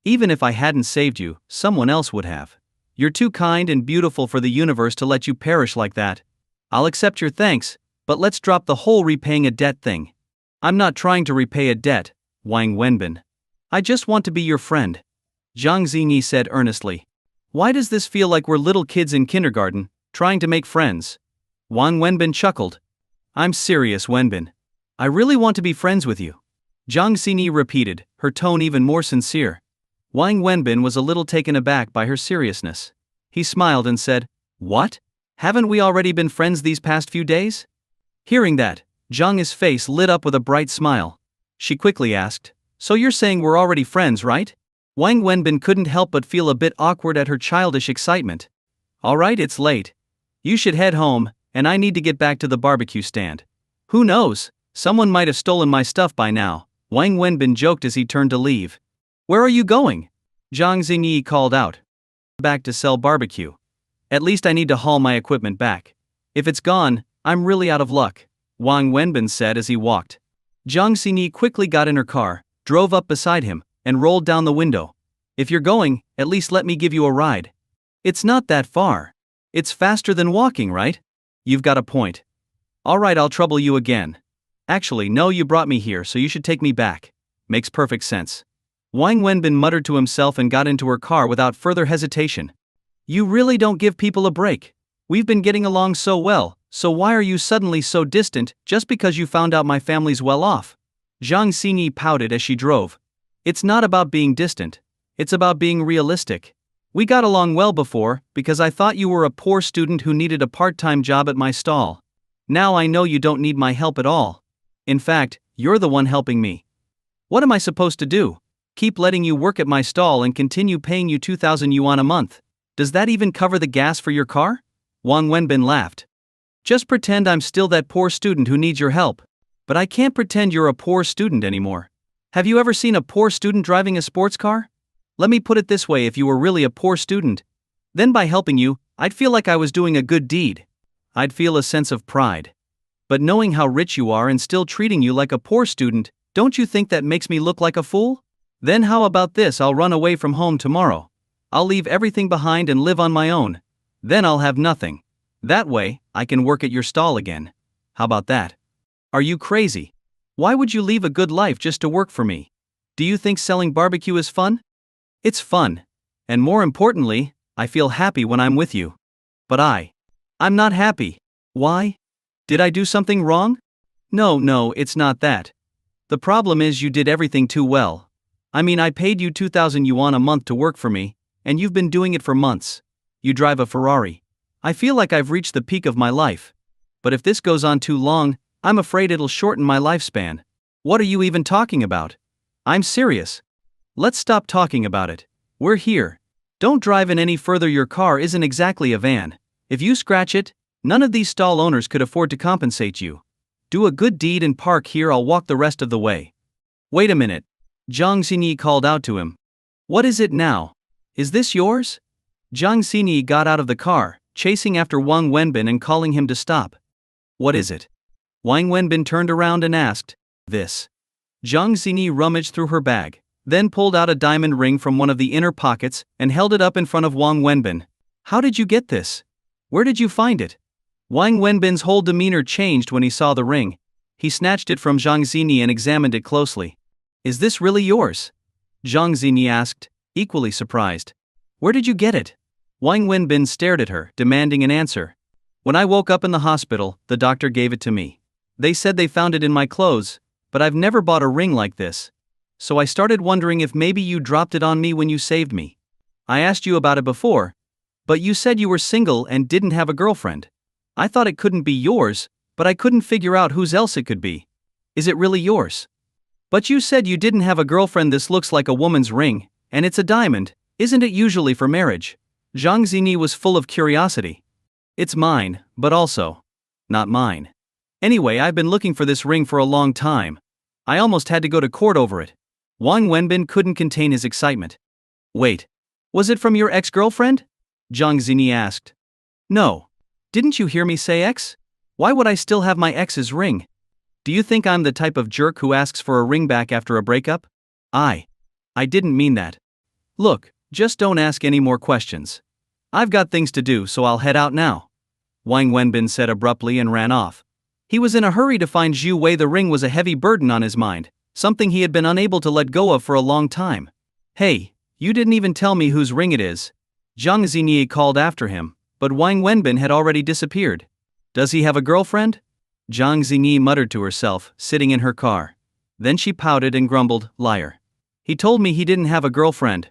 Even if I hadn't saved you, someone else would have. You're too kind and beautiful for the universe to let you perish like that. I'll accept your thanks, but let's drop the whole repaying a debt thing. I'm not trying to repay a debt, Wang Wenbin. I just want to be your friend. Jang Xingi said earnestly. Why does this feel like we're little kids in kindergarten, trying to make friends? Wang Wenbin chuckled. I'm serious, Wenbin. I really want to be friends with you. Jang Xingi repeated, her tone even more sincere. Wang Wenbin was a little taken aback by her seriousness. He smiled and said, What? Haven't we already been friends these past few days? Hearing that, Zhang's face lit up with a bright smile. She quickly asked, So you're saying we're already friends, right? Wang Wenbin couldn't help but feel a bit awkward at her childish excitement. Alright, it's late. You should head home, and I need to get back to the barbecue stand. Who knows, someone might have stolen my stuff by now, Wang Wenbin joked as he turned to leave. Where are you going? Jang Xingi called out. Back to sell barbecue. At least I need to haul my equipment back. If it's gone, I'm really out of luck, Wang Wenbin said as he walked. Jang Xingi quickly got in her car, drove up beside him, and rolled down the window. If you're going, at least let me give you a ride. It's not that far. It's faster than walking, right? You've got a point. Alright, I'll trouble you again. Actually, no, you brought me here, so you should take me back. Makes perfect sense. Wang Wenbin muttered to himself and got into her car without further hesitation. You really don't give people a break. We've been getting along so well, so why are you suddenly so distant just because you found out my family's well off? Jang Xingi pouted as she drove. It's not about being distant. It's about being realistic. We got along well before because I thought you were a poor student who needed a part-time job at my stall. Now I know you don't need my help at all. In fact, you're the one helping me. What am I supposed to do? Keep letting you work at my stall and continue paying you 2,000 yuan a month. Does that even cover the gas for your car? Wang Wenbin laughed. Just pretend I'm still that poor student who needs your help. But I can't pretend you're a poor student anymore. Have you ever seen a poor student driving a sports car? Let me put it this way, if you were really a poor student, then by helping you, I'd feel like I was doing a good deed. I'd feel a sense of pride. But knowing how rich you are and still treating you like a poor student, don't you think that makes me look like a fool? Then how about this? I'll run away from home tomorrow. I'll leave everything behind and live on my own. Then I'll have nothing. That way, I can work at your stall again. How about that? Are you crazy? Why would you leave a good life just to work for me? Do you think selling barbecue is fun? It's fun. And more importantly, I feel happy when I'm with you. But I'm not happy. Why? Did I do something wrong? No, it's not that. The problem is you did everything too well. I mean, I paid you 2,000 yuan a month to work for me, and you've been doing it for months. You drive a Ferrari. I feel like I've reached the peak of my life. But if this goes on too long, I'm afraid it'll shorten my lifespan. What are you even talking about? I'm serious. Let's stop talking about it. We're here. Don't drive in any further. Your car isn't exactly a van. If you scratch it, none of these stall owners could afford to compensate you. Do a good deed and park here. I'll walk the rest of the way. Wait a minute. Jang Xingi called out to him. What is it now? Is this yours? Jang Xingi got out of the car, chasing after Wang Wenbin and calling him to stop. What is it? Wang Wenbin turned around and asked. This. Jang Xingi rummaged through her bag, then pulled out a diamond ring from one of the inner pockets and held it up in front of Wang Wenbin. How did you get this? Where did you find it? Wang Wenbin's whole demeanor changed when he saw the ring. He snatched it from Jang Xingi and examined it closely. Is this really yours? Jang Xingi asked, equally surprised. Where did you get it? Wang Wenbin stared at her, demanding an answer. When I woke up in the hospital, the doctor gave it to me. They said they found it in my clothes, but I've never bought a ring like this. So I started wondering if maybe you dropped it on me when you saved me. I asked you about it before, but you said you were single and didn't have a girlfriend. I thought it couldn't be yours, but I couldn't figure out whose else it could be. Is it really yours? But you said you didn't have a girlfriend. This looks like a woman's ring, and it's a diamond. Isn't it usually for marriage? Jang Xingi was full of curiosity. It's mine, but also not mine. Anyway, I've been looking for this ring for a long time. I almost had to go to court over it. Wang Wenbin couldn't contain his excitement. Wait, was it from your ex-girlfriend? Jang Xingi asked. No. Didn't you hear me say ex? Why would I still have my ex's ring? Do you think I'm the type of jerk who asks for a ring back after a breakup? I didn't mean that. Look, just don't ask any more questions. I've got things to do, so I'll head out now. Wang Wenbin said abruptly and ran off. He was in a hurry to find Zhu Wei. The ring was a heavy burden on his mind, something he had been unable to let go of for a long time. Hey, you didn't even tell me whose ring it is. Jang Xinyi called after him, but Wang Wenbin had already disappeared. Does he have a girlfriend? Jang Xinyi muttered to herself, sitting in her car. Then she pouted and grumbled, liar. He told me he didn't have a girlfriend.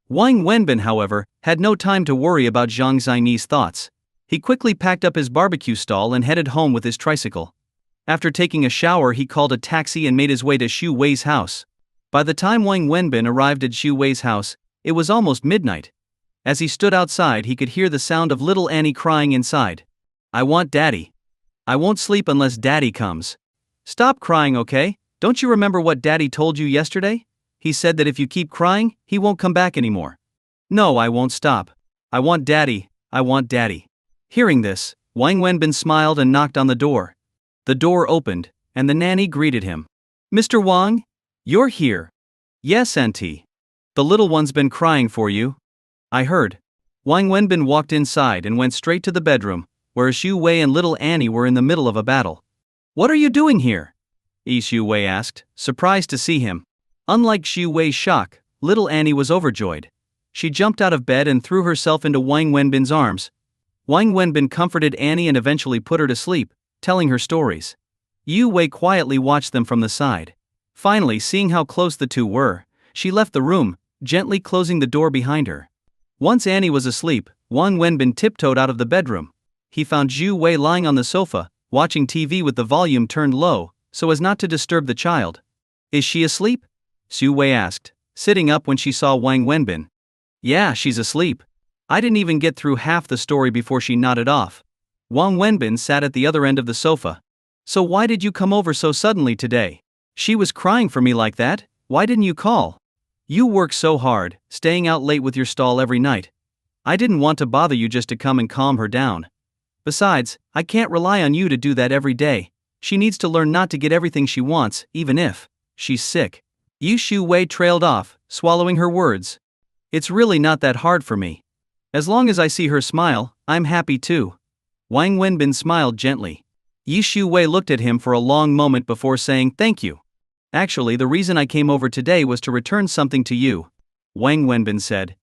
Wang Wenbin, however, had no time to worry about Jang Xinyi's thoughts. He quickly packed up his barbecue stall and headed home with his tricycle. After taking a shower, he called a taxi and made his way to Xu Wei's house. By the time Wang Wenbin arrived at Xu Wei's house, it was almost midnight. As he stood outside, he could hear the sound of little Annie crying inside. I want daddy. I won't sleep unless daddy comes. Stop crying, okay? Don't you remember what daddy told you yesterday? He said that if you keep crying, he won't come back anymore. No, I won't stop. I want daddy. I want daddy. Hearing this, Wang Wenbin smiled and knocked on the door. The door opened, and the nanny greeted him. Mr. Wang? You're here. Yes, auntie. The little one's been crying for you. I heard. Wang Wenbin walked inside and went straight to the bedroom, where Xu Wei and little Annie were in the middle of a battle. What are you doing here? Xu Wei asked, surprised to see him. Unlike Xu Wei's shock, little Annie was overjoyed. She jumped out of bed and threw herself into Wang Wenbin's arms. Wang Wenbin comforted Annie and eventually put her to sleep, telling her stories. Xu Wei quietly watched them from the side. Finally, seeing how close the two were, she left the room, gently closing the door behind her. Once Annie was asleep, Wang Wenbin tiptoed out of the bedroom. He found Xu Wei lying on the sofa, watching TV with the volume turned low, so as not to disturb the child. Is she asleep? Xu Wei asked, sitting up when she saw Wang Wenbin. Yeah, she's asleep. I didn't even get through half the story before she nodded off. Wang Wenbin sat at the other end of the sofa. So why did you come over so suddenly today? She was crying for me like that. Why didn't you call? You work so hard, staying out late with your stall every night. I didn't want to bother you just to come and calm her down. Besides, I can't rely on you to do that every day. She needs to learn not to get everything she wants, even if she's sick. Yu Shu Wei trailed off, swallowing her words. It's really not that hard for me. As long as I see her smile, I'm happy too. Wang Wenbin smiled gently. Yu Shu Wei looked at him for a long moment before saying thank you. Actually, the reason I came over today was to return something to you, Wang Wenbin said.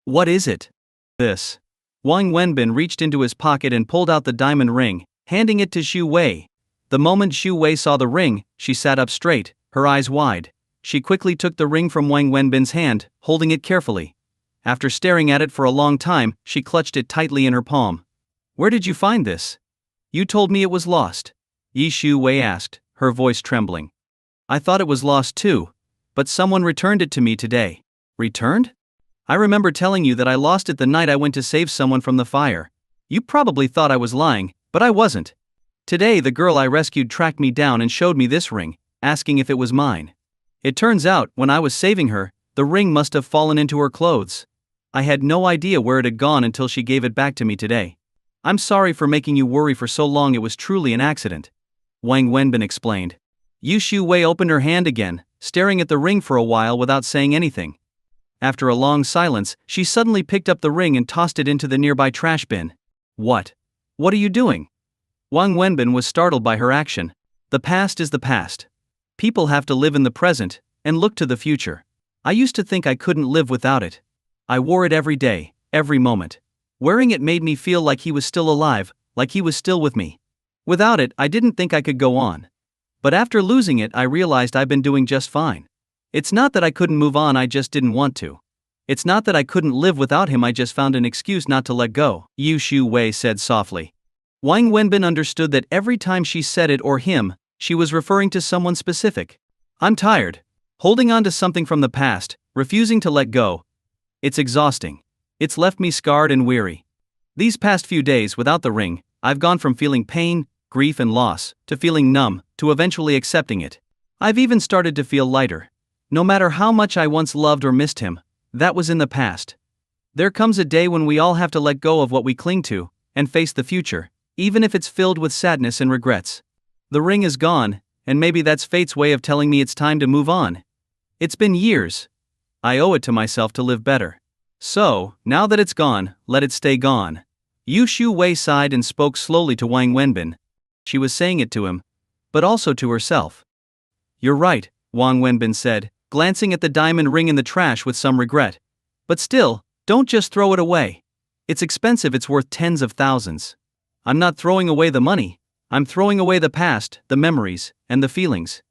What is it? This. Wang Wenbin reached into his pocket and pulled out the diamond ring, handing it to Shu Wei. The moment Shu Wei saw the ring, she sat up straight, her eyes wide. She quickly took the ring from Wang Wenbin's hand, holding it carefully. After staring at it for a long time, she clutched it tightly in her palm. Where did you find this? You told me it was lost. Yi Shu Wei asked, her voice trembling. I thought it was lost too, but someone returned it to me today. Returned? I remember telling you that I lost it the night I went to save someone from the fire. You probably thought I was lying, but I wasn't. Today the girl I rescued tracked me down and showed me this ring, asking if it was mine. It turns out, when I was saving her, the ring must have fallen into her clothes. I had no idea where it had gone until she gave it back to me today. I'm sorry for making you worry for so long, it was truly an accident. Wang Wenbin explained. Yu Shu Wei opened her hand again, staring at the ring for a while without saying anything. After a long silence, she suddenly picked up the ring and tossed it into the nearby trash bin. What? What are you doing? Wang Wenbin was startled by her action. The past is the past. People have to live in the present and look to the future. I used to think I couldn't live without it. I wore it every day, every moment. Wearing it made me feel like he was still alive, like he was still with me. Without it, I didn't think I could go on. But after losing it, I realized I've been doing just fine. It's not that I couldn't move on, I just didn't want to. It's not that I couldn't live without him, I just found an excuse not to let go, Yu Shu Wei said softly. Wang Wenbin understood that every time she said it or him, she was referring to someone specific. I'm tired. Holding on to something from the past, refusing to let go. It's exhausting. It's left me scarred and weary. These past few days without the ring, I've gone from feeling pain, grief and loss, to feeling numb, to eventually accepting it. I've even started to feel lighter. No matter how much I once loved or missed him, that was in the past. There comes a day when we all have to let go of what we cling to, and face the future, even if it's filled with sadness and regrets. The ring is gone, and maybe that's fate's way of telling me it's time to move on. It's been years. I owe it to myself to live better. So, now that it's gone, let it stay gone. Yu Shu Wei sighed and spoke slowly to Wang Wenbin. She was saying it to him, but also to herself. You're right, Wang Wenbin said, glancing at the diamond ring in the trash with some regret. But still, don't just throw it away. It's expensive, it's worth tens of thousands. I'm not throwing away the money, I'm throwing away the past, the memories, and the feelings.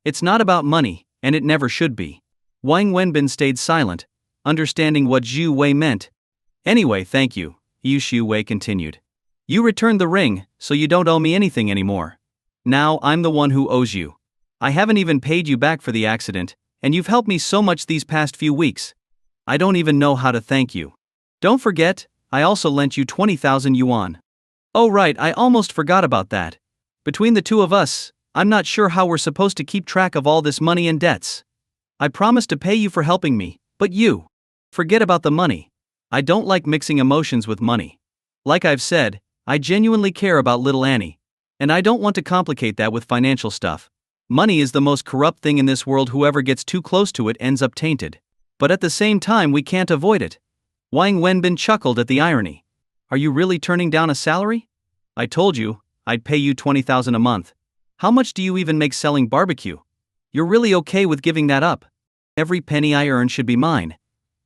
It's not about money, and it never should be. Wang Wenbin stayed silent, understanding what Zhu Wei meant. Anyway, thank you, Yu Shu Wei continued. You returned the ring, so you don't owe me anything anymore. Now I'm the one who owes you. I haven't even paid you back for the accident, and you've helped me so much these past few weeks. I don't even know how to thank you. Don't forget, I also lent you 20,000 yuan. Oh right, I almost forgot about that. Between the two of us, I'm not sure how we're supposed to keep track of all this money and debts. I promised to pay you for helping me, but you. Forget about the money. I don't like mixing emotions with money. Like I've said, I genuinely care about little Annie. And I don't want to complicate that with financial stuff. Money is the most corrupt thing in this world, whoever gets too close to it ends up tainted. But at the same time we can't avoid it. Wang Wenbin chuckled at the irony. Are you really turning down a salary? I told you, I'd pay you 20,000 a month. How much do you even make selling barbecue? You're really okay with giving that up? Every penny I earn should be mine.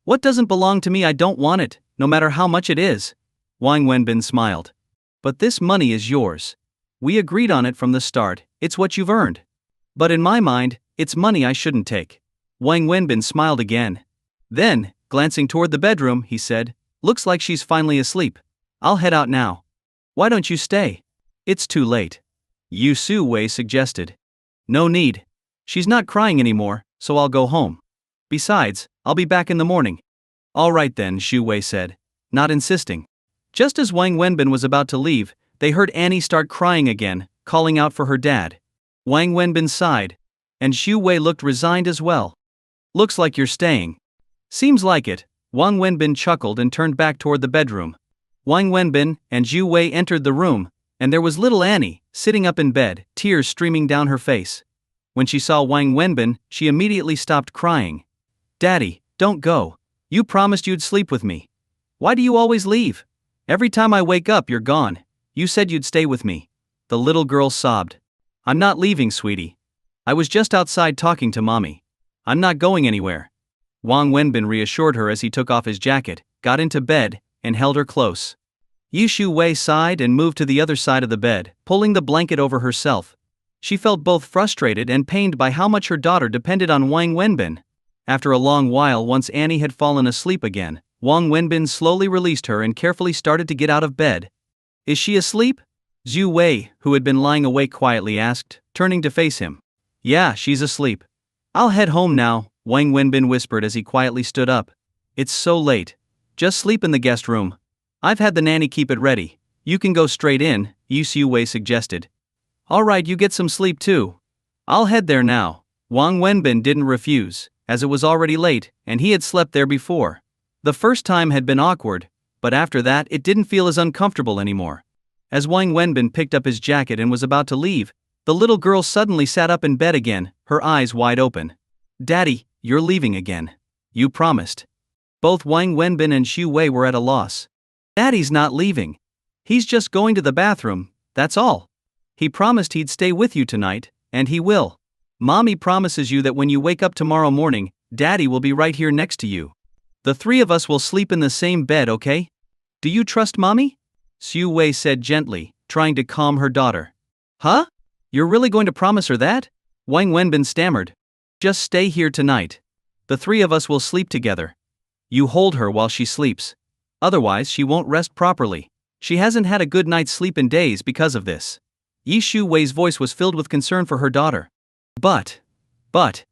What doesn't belong to me, I don't want it, no matter how much it is. Wang Wenbin smiled. But this money is yours. We agreed on it from the start, it's what you've earned. But in my mind, it's money I shouldn't take. Wang Wenbin smiled again. Then, glancing toward the bedroom, he said, looks like she's finally asleep. I'll head out now. Why don't you stay? It's too late. Yu Shu Wei suggested. No need. She's not crying anymore, so I'll go home. Besides, I'll be back in the morning. All right then, Shu Wei said, not insisting. Just as Wang Wenbin was about to leave, they heard Annie start crying again, calling out for her dad. Wang Wenbin sighed, and Shu Wei looked resigned as well. Looks like you're staying. Seems like it, Wang Wenbin chuckled and turned back toward the bedroom. Wang Wenbin and Zhu Wei entered the room, And there was little Annie, sitting up in bed, tears streaming down her face. When she saw Wang Wenbin, she immediately stopped crying. Daddy, don't go. You promised you'd sleep with me. Why do you always leave? Every time I wake up, you're gone. You said you'd stay with me. The little girl sobbed. I'm not leaving, sweetie. I was just outside talking to mommy. I'm not going anywhere. Wang Wenbin reassured her as he took off his jacket, got into bed, and held her close. Yishu Wei sighed and moved to the other side of the bed, pulling the blanket over herself. She felt both frustrated and pained by how much her daughter depended on Wang Wenbin. After a long while, once Annie had fallen asleep again, Wang Wenbin slowly released her and carefully started to get out of bed. Is she asleep? Zhu Wei, who had been lying awake quietly, asked, turning to face him. Yeah, she's asleep. I'll head home now, Wang Wenbin whispered as he quietly stood up. It's so late. Just sleep in the guest room. I've had the nanny keep it ready. You can go straight in, Zhu Wei suggested. Alright, you get some sleep too. I'll head there now. Wang Wenbin didn't refuse, as it was already late, and he had slept there before. The first time had been awkward, but after that it didn't feel as uncomfortable anymore. As Wang Wenbin picked up his jacket and was about to leave, the little girl suddenly sat up in bed again, her eyes wide open. Daddy, you're leaving again. You promised. Both Wang Wenbin and Zhu Wei were at a loss. Daddy's not leaving. He's just going to the bathroom, that's all. He promised he'd stay with you tonight, and he will. Mommy promises you that when you wake up tomorrow morning, Daddy will be right here next to you. The three of us will sleep in the same bed, okay? Do you trust Mommy? Zhu Wei said gently, trying to calm her daughter. Huh? You're really going to promise her that? Wang Wenbin stammered. Just stay here tonight. The three of us will sleep together. You hold her while she sleeps. Otherwise she won't rest properly. She hasn't had a good night's sleep in days because of this. Zhu Wei's voice was filled with concern for her daughter. But,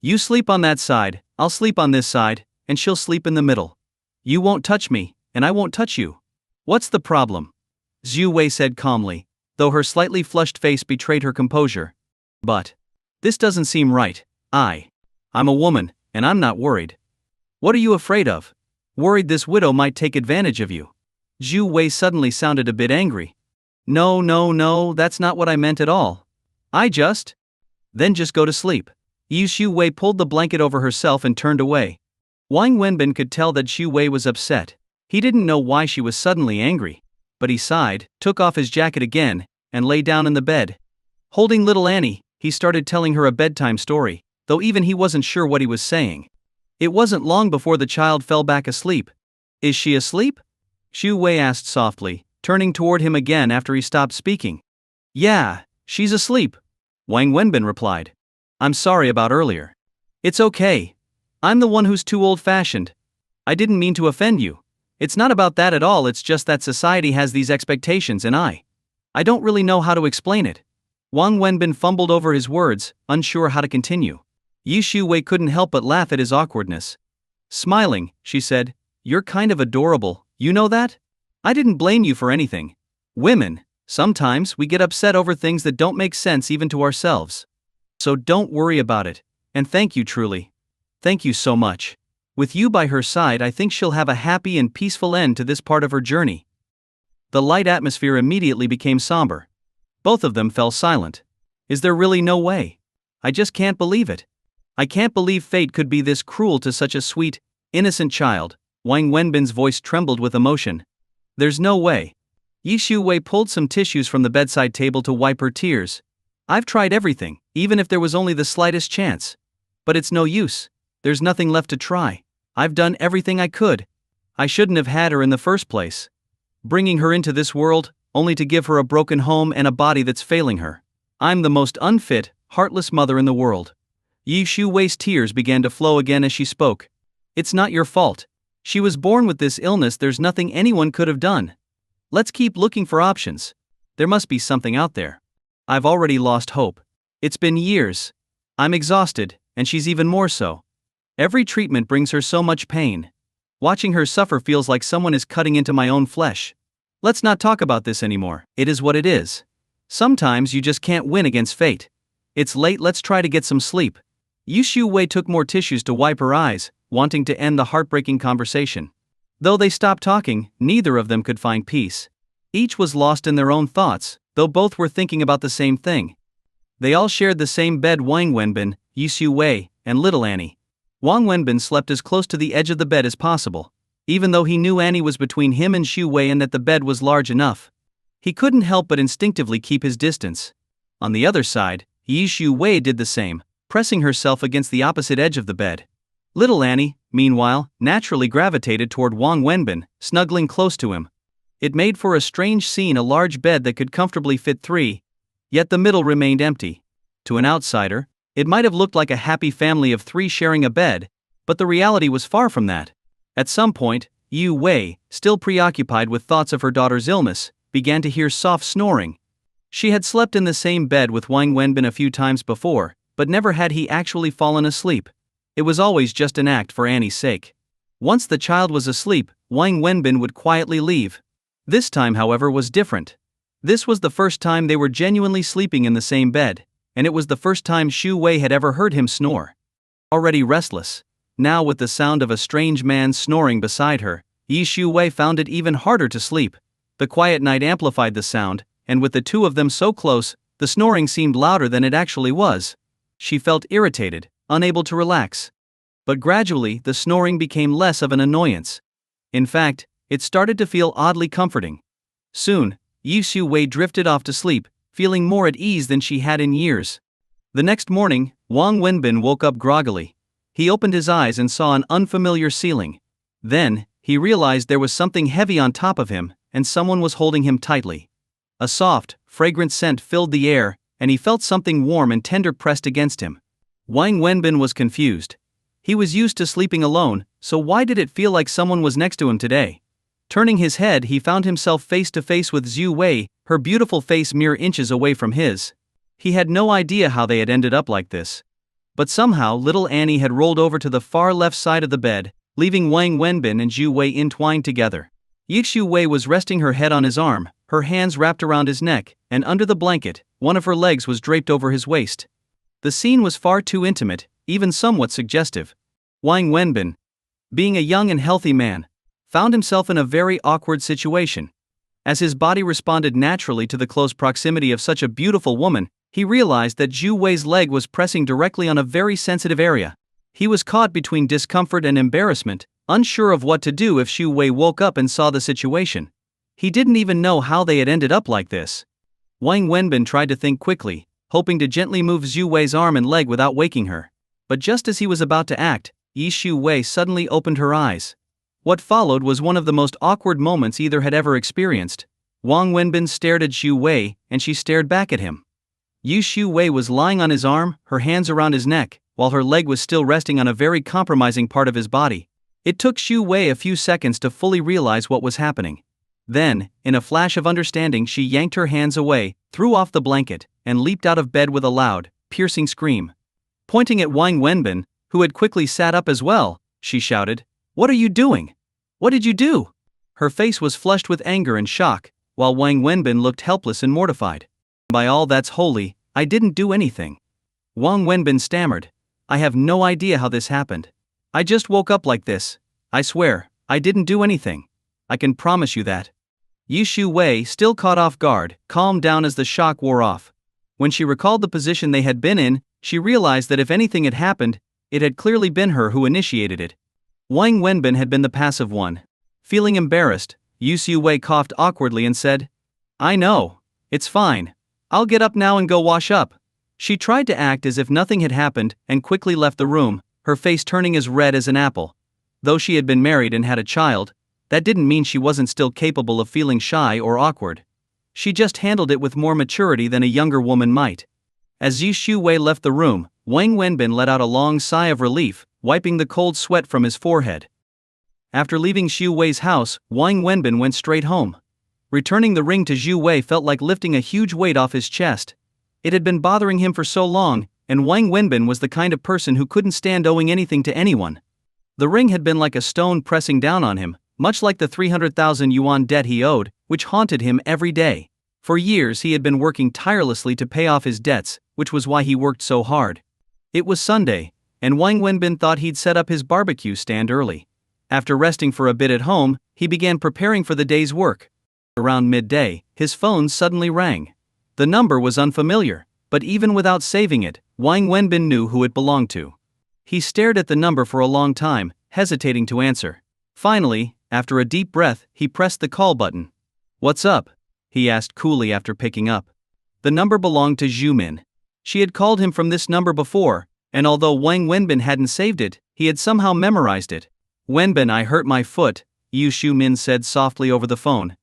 you sleep on that side, I'll sleep on this side, and she'll sleep in the middle. You won't touch me, and I won't touch you. What's the problem? Zhu Wei said calmly, though her slightly flushed face betrayed her composure. But this doesn't seem right. I'm a woman, and I'm not worried. What are you afraid of? Worried this widow might take advantage of you. Zhu Wei suddenly sounded a bit angry. No, that's not what I meant at all. Then just go to sleep. Zhu Wei pulled the blanket over herself and turned away. Wang Wenbin could tell that Zhu Wei was upset. He didn't know why she was suddenly angry, but he sighed, took off his jacket again, and lay down in the bed. Holding little Annie, he started telling her a bedtime story, though even he wasn't sure what he was saying. It wasn't long before the child fell back asleep. Is she asleep? Zhu Wei asked softly, turning toward him again after he stopped speaking. Yeah, she's asleep, Wang Wenbin replied. I'm sorry about earlier. It's okay. I'm the one who's too old-fashioned. I didn't mean to offend you. It's not about that at all, it's just that society has these expectations and I don't really know how to explain it. Wang Wenbin fumbled over his words, unsure how to continue. Zhu Wei couldn't help but laugh at his awkwardness. Smiling, she said, You're kind of adorable, you know that? I didn't blame you for anything. Women, sometimes we get upset over things that don't make sense even to ourselves. So don't worry about it, and thank you truly. Thank you so much. With you by her side, I think she'll have a happy and peaceful end to this part of her journey. The light atmosphere immediately became somber. Both of them fell silent. Is there really no way? I just can't believe it. I can't believe fate could be this cruel to such a sweet, innocent child. Wang Wenbin's voice trembled with emotion. There's no way. Zhu Wei pulled some tissues from the bedside table to wipe her tears. I've tried everything, even if there was only the slightest chance. But it's no use. There's nothing left to try. I've done everything I could. I shouldn't have had her in the first place. Bringing her into this world, only to give her a broken home and a body that's failing her. I'm the most unfit, heartless mother in the world. Zhu Wei's tears began to flow again as she spoke. It's not your fault. She was born with this illness, there's nothing anyone could have done. Let's keep looking for options. There must be something out there. I've already lost hope. It's been years. I'm exhausted, and she's even more so. Every treatment brings her so much pain. Watching her suffer feels like someone is cutting into my own flesh. Let's not talk about this anymore, it is what it is. Sometimes you just can't win against fate. It's late, let's try to get some sleep. Zhu Wei took more tissues to wipe her eyes, wanting to end the heartbreaking conversation. Though they stopped talking, neither of them could find peace. Each was lost in their own thoughts, though both were thinking about the same thing. They all shared the same bed: Wang Wenbin, Yi Xiu Wei, and little Annie. Wang Wenbin slept as close to the edge of the bed as possible, even though he knew Annie was between him and Xiu Wei and that the bed was large enough. He couldn't help but instinctively keep his distance. On the other side, Yi Xiu Wei did the same, pressing herself against the opposite edge of the bed. Little Annie, meanwhile, naturally gravitated toward Wang Wenbin, snuggling close to him. It made for a strange scene: a large bed that could comfortably fit three, yet the middle remained empty. To an outsider, it might have looked like a happy family of three sharing a bed, but the reality was far from that. At some point, Yu Wei, still preoccupied with thoughts of her daughter's illness, began to hear soft snoring. She had slept in the same bed with Wang Wenbin a few times before, but never had he actually fallen asleep. It was always just an act for Annie's sake. Once the child was asleep, Wang Wenbin would quietly leave. This time, however, was different. This was the first time they were genuinely sleeping in the same bed, and it was the first time Xiu Wei had ever heard him snore. Already restless, now with the sound of a strange man snoring beside her, Yi Xiu Wei found it even harder to sleep. The quiet night amplified the sound, and with the two of them so close, the snoring seemed louder than it actually was. She felt irritated, unable to relax. But gradually, the snoring became less of an annoyance. In fact, it started to feel oddly comforting. Soon, Yi Xiu Wei drifted off to sleep, feeling more at ease than she had in years. The next morning, Wang Wenbin woke up groggily. He opened his eyes and saw an unfamiliar ceiling. Then, he realized there was something heavy on top of him, and someone was holding him tightly. A soft, fragrant scent filled the air, and he felt something warm and tender pressed against him. Wang Wenbin was confused. He was used to sleeping alone, so why did it feel like someone was next to him today? Turning his head, he found himself face to face with Xiu Wei, her beautiful face mere inches away from his. He had no idea how they had ended up like this. But somehow little Annie had rolled over to the far left side of the bed, leaving Wang Wenbin and Xiu Wei entwined together. Yi Xiu Wei was resting her head on his arm, her hands wrapped around his neck, and under the blanket, one of her legs was draped over his waist. The scene was far too intimate, even somewhat suggestive. Wang Wenbin, being a young and healthy man, found himself in a very awkward situation. As his body responded naturally to the close proximity of such a beautiful woman, he realized that Xiu Wei's leg was pressing directly on a very sensitive area. He was caught between discomfort and embarrassment, unsure of what to do if Xiu Wei woke up and saw the situation. He didn't even know how they had ended up like this. Wang Wenbin tried to think quickly, hoping to gently move Xiu Wei's arm and leg without waking her. But just as he was about to act, Yi Xiu Wei suddenly opened her eyes. What followed was one of the most awkward moments either had ever experienced. Wang Wenbin stared at Xiu Wei, and she stared back at him. Yi Xiu Wei was lying on his arm, her hands around his neck, while her leg was still resting on a very compromising part of his body. It took Xiu Wei a few seconds to fully realize what was happening. Then, in a flash of understanding, she yanked her hands away, threw off the blanket, and leaped out of bed with a loud, piercing scream. Pointing at Wang Wenbin, who had quickly sat up as well, she shouted, "What are you doing? What did you do?" Her face was flushed with anger and shock, while Wang Wenbin looked helpless and mortified. "By all that's holy, I didn't do anything." Wang Wenbin stammered, "I have no idea how this happened. I just woke up like this. I swear, I didn't do anything. I can promise you that." Yi Xiu Wei, still caught off guard, calmed down as the shock wore off. When she recalled the position they had been in, she realized that if anything had happened, it had clearly been her who initiated it. Wang Wenbin had been the passive one. Feeling embarrassed, Yi Xiu Wei coughed awkwardly and said, "I know. It's fine. I'll get up now and go wash up." She tried to act as if nothing had happened and quickly left the room, her face turning as red as an apple. Though she had been married and had a child, that didn't mean she wasn't still capable of feeling shy or awkward. She just handled it with more maturity than a younger woman might. As Yi Xiu Wei left the room, Wang Wenbin let out a long sigh of relief, wiping the cold sweat from his forehead. After leaving Xiu Wei's house, Wang Wenbin went straight home. Returning the ring to Xiu Wei felt like lifting a huge weight off his chest. It had been bothering him for so long, and Wang Wenbin was the kind of person who couldn't stand owing anything to anyone. The ring had been like a stone pressing down on him, much like the 300,000 yuan debt he owed, which haunted him every day. For years he had been working tirelessly to pay off his debts, which was why he worked so hard. It was Sunday, and Wang Wenbin thought he'd set up his barbecue stand early. After resting for a bit at home, he began preparing for the day's work. Around midday, his phone suddenly rang. The number was unfamiliar, but even without saving it, Wang Wenbin knew who it belonged to. He stared at the number for a long time, hesitating to answer. Finally, after a deep breath, he pressed the call button. "What's up?" he asked coolly after picking up. The number belonged to Zhu Min. She had called him from this number before, and although Wang Wenbin hadn't saved it, he had somehow memorized it. "Wenbin, I hurt my foot," Zhu Min said softly over the phone.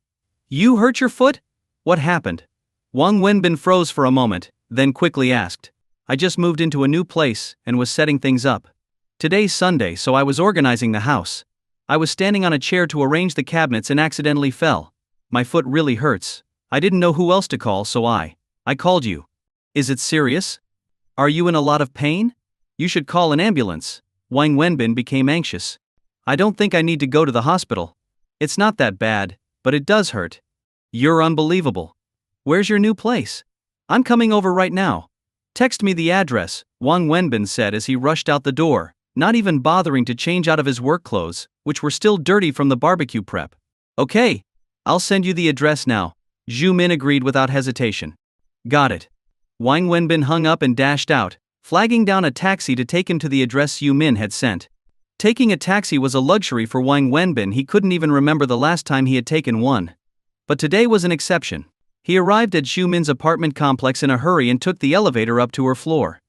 "You hurt your foot? What happened?" Wang Wenbin froze for a moment, then quickly asked. "I just moved into a new place and was setting things up. Today's Sunday, so I was organizing the house. I was standing on a chair to arrange the cabinets and accidentally fell. My foot really hurts. I didn't know who else to call, so I called you." "Is it serious? Are you in a lot of pain? You should call an ambulance." Wang Wenbin became anxious. "I don't think I need to go to the hospital. It's not that bad, but it does hurt." "You're unbelievable. Where's your new place? I'm coming over right now. Text me the address," Wang Wenbin said as he rushed out the door, not even bothering to change out of his work clothes, which were still dirty from the barbecue prep. "Okay, I'll send you the address now," Zhu Min agreed without hesitation. "Got it." Wang Wenbin hung up and dashed out, flagging down a taxi to take him to the address Zhu Min had sent. Taking a taxi was a luxury for Wang Wenbin. He couldn't even remember the last time he had taken one. But today was an exception. He arrived at Zhu Min's apartment complex in a hurry and took the elevator up to her floor.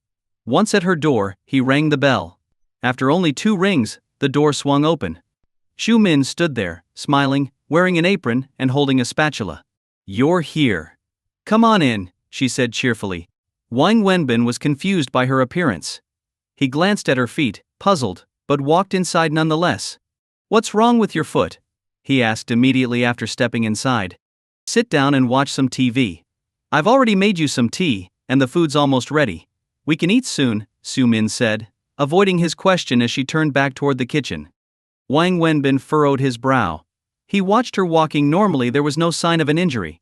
Once at her door, he rang the bell. After only 2 rings, the door swung open. Zhu Min stood there, smiling, wearing an apron and holding a spatula. "You're here. Come on in," she said cheerfully. Wang Wenbin was confused by her appearance. He glanced at her feet, puzzled, but walked inside nonetheless. "What's wrong with your foot?" he asked immediately after stepping inside. "Sit down and watch some TV. I've already made you some tea, and the food's almost ready. We can eat soon," Zhu Min said, avoiding his question as she turned back toward the kitchen. Wang Wenbin furrowed his brow. He watched her walking normally. There was no sign of an injury.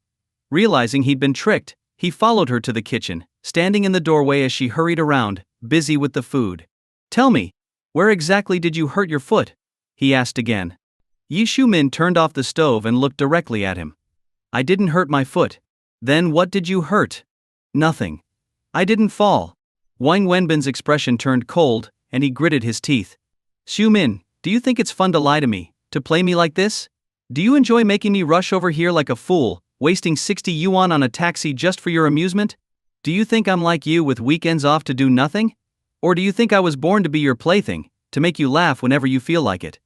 Realizing he'd been tricked, he followed her to the kitchen, standing in the doorway as she hurried around, busy with the food. "Tell me, where exactly did you hurt your foot?" he asked again. Zhu Min turned off the stove and looked directly at him. "I didn't hurt my foot." "Then what did you hurt?" "Nothing. I didn't fall." Wang Wenbin's expression turned cold, and he gritted his teeth. "Zhu Min, do you think it's fun to lie to me, to play me like this? Do you enjoy making me rush over here like a fool, wasting 60 yuan on a taxi just for your amusement? Do you think I'm like you with weekends off to do nothing? Or do you think I was born to be your plaything, to make you laugh whenever you feel like it?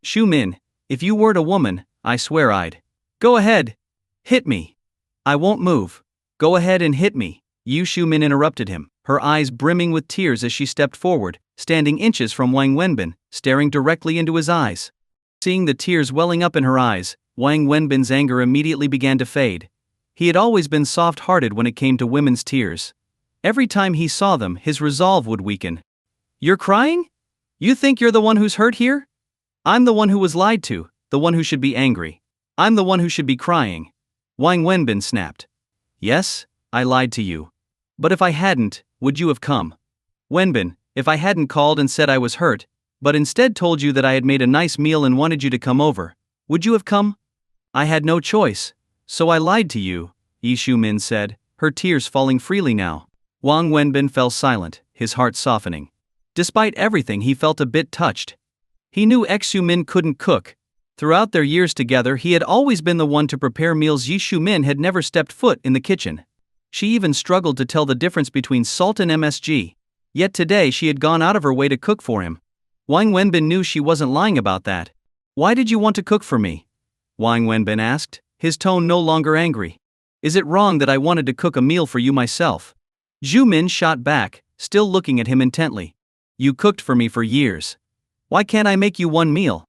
Zhu Min, if you weren't a woman, I swear I'd." "Go ahead. Hit me. I won't move. Go ahead and hit me," Zhu Min interrupted him, her eyes brimming with tears as she stepped forward, standing inches from Wang Wenbin, staring directly into his eyes. Seeing the tears welling up in her eyes, Wang Wenbin's anger immediately began to fade. He had always been soft-hearted when it came to women's tears. Every time he saw them, his resolve would weaken. "You're crying? You think you're the one who's hurt here? I'm the one who was lied to, the one who should be angry. I'm the one who should be crying." Wang Wenbin snapped. "Yes, I lied to you. But if I hadn't, would you have come? Wenbin, if I hadn't called and said I was hurt, but instead told you that I had made a nice meal and wanted you to come over, would you have come? I had no choice, so I lied to you," Zhu Min said, her tears falling freely now. Wang Wenbin fell silent, his heart softening. Despite everything, he felt a bit touched. He knew Zhu Min couldn't cook. Throughout their years together, he had always been the one to prepare meals. Zhu Min had never stepped foot in the kitchen. She even struggled to tell the difference between salt and MSG. Yet today she had gone out of her way to cook for him. Wang Wenbin knew she wasn't lying about that. "Why did you want to cook for me?" Wang Wenbin asked, his tone no longer angry. "Is it wrong that I wanted to cook a meal for you myself?" Zhu Min shot back, still looking at him intently. "You cooked for me for years. Why can't I make you one meal?"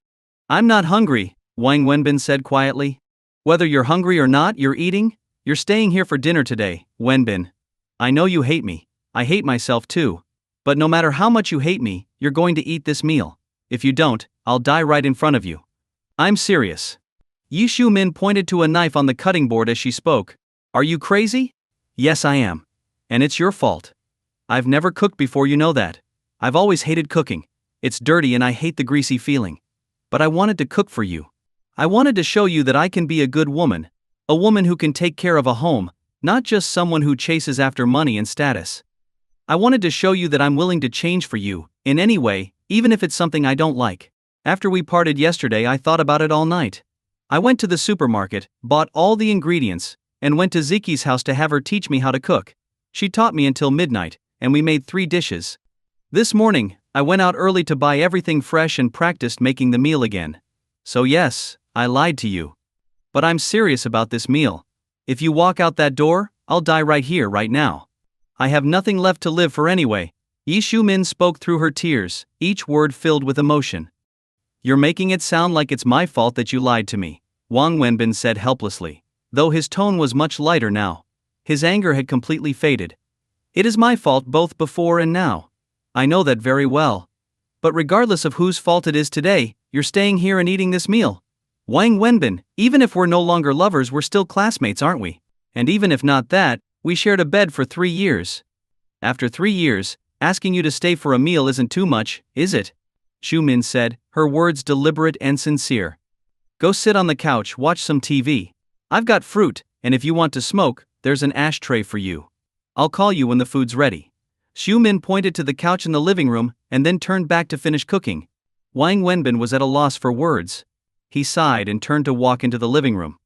"I'm not hungry," Wang Wenbin said quietly. "Whether you're hungry or not, you're eating. You're staying here for dinner today, Wenbin. I know you hate me. I hate myself too. But no matter how much you hate me, you're going to eat this meal. If you don't, I'll die right in front of you. I'm serious." Zhu Min pointed to a knife on the cutting board as she spoke. "Are you crazy?" "Yes, I am. And it's your fault. I've never cooked before, you know that. I've always hated cooking. It's dirty and I hate the greasy feeling. But I wanted to cook for you. I wanted to show you that I can be a good woman. A woman who can take care of a home, not just someone who chases after money and status. I wanted to show you that I'm willing to change for you, in any way, even if it's something I don't like. After we parted yesterday, I thought about it all night. I went to the supermarket, bought all the ingredients, and went to Ziki's house to have her teach me how to cook. She taught me until midnight, and we made 3 dishes. This morning, I went out early to buy everything fresh and practiced making the meal again. So yes, I lied to you. But I'm serious about this meal. If you walk out that door, I'll die right here, right now. I have nothing left to live for anyway. Yi Shu-min spoke through her tears, each word filled with emotion. You're making it sound like it's my fault that you lied to me, Wang Wenbin said helplessly, though his tone was much lighter now. His anger had completely faded. It is my fault both before and now. I know that very well. But regardless of whose fault it is today, you're staying here and eating this meal. Wang Wenbin, even if we're no longer lovers, we're still classmates, aren't we? And even if not that, we shared a bed for 3 years. After 3 years, asking you to stay for a meal isn't too much, is it? Shu-min said, her words deliberate and sincere. Go sit on the couch, watch some TV. I've got fruit, and if you want to smoke, there's an ashtray for you. I'll call you when the food's ready. Shu-min pointed to the couch in the living room, and then turned back to finish cooking. Wang Wenbin was at a loss for words. He sighed and turned to walk into the living room.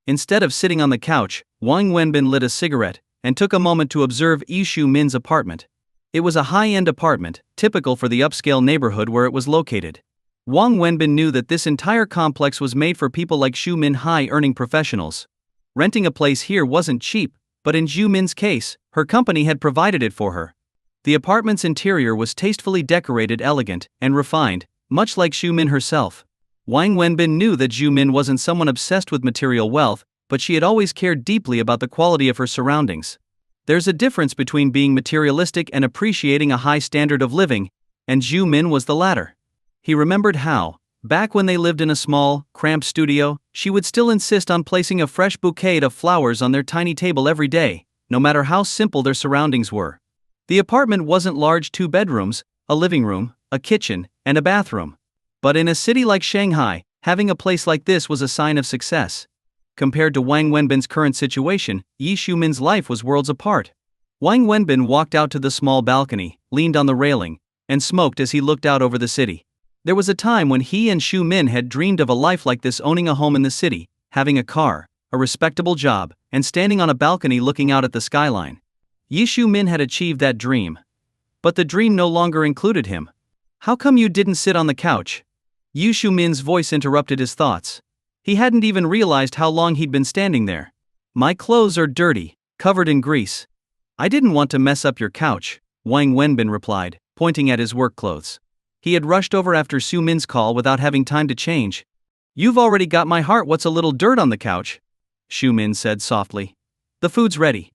Instead of sitting on the couch, Wang Wenbin lit a cigarette, and took a moment to observe Yi Shu-min's apartment. It was a high-end apartment, typical for the upscale neighborhood where it was located. Wang Wenbin knew that this entire complex was made for people like Shu-min, high-earning professionals. Renting a place here wasn't cheap, but in Shu-min's case, her company had provided it for her. The apartment's interior was tastefully decorated, elegant, and refined, much like Shu-min herself. Wang Wenbin knew that Shu-min wasn't someone obsessed with material wealth, but she had always cared deeply about the quality of her surroundings. There's a difference between being materialistic and appreciating a high standard of living, and Shu-min was the latter. He remembered how, back when they lived in a small, cramped studio, she would still insist on placing a fresh bouquet of flowers on their tiny table every day, no matter how simple their surroundings were. The apartment wasn't large: 2 bedrooms, a living room, a kitchen, and a bathroom. But in a city like Shanghai, having a place like this was a sign of success. Compared to Wang Wenbin's current situation, Yi Shu-min's life was worlds apart. Wang Wenbin walked out to the small balcony, leaned on the railing, and smoked as he looked out over the city. There was a time when he and Shu-min had dreamed of a life like this, owning a home in the city, having a car, a respectable job, and standing on a balcony looking out at the skyline. Yi Shu-min had achieved that dream. But the dream no longer included him. How come you didn't sit on the couch? Yi Shu-min's voice interrupted his thoughts. He hadn't even realized how long he'd been standing there. My clothes are dirty, covered in grease. I didn't want to mess up your couch, Wang Wenbin replied, pointing at his work clothes. He had rushed over after Shu-min's call without having time to change. You've already got my heart. What's a little dirt on the couch? Shu-min said softly. The food's ready.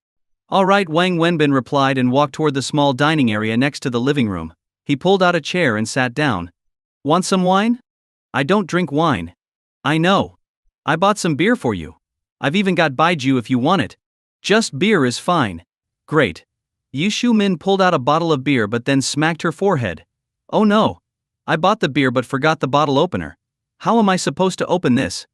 All right, Wang Wenbin replied and walked toward the small dining area next to the living room. He pulled out a chair and sat down. Want some wine? I don't drink wine. I know. I bought some beer for you. I've even got baijiu if you want it. Just beer is fine. Great. Yi Shu-min pulled out a bottle of beer but then smacked her forehead. Oh no. I bought the beer but forgot the bottle opener. How am I supposed to open this?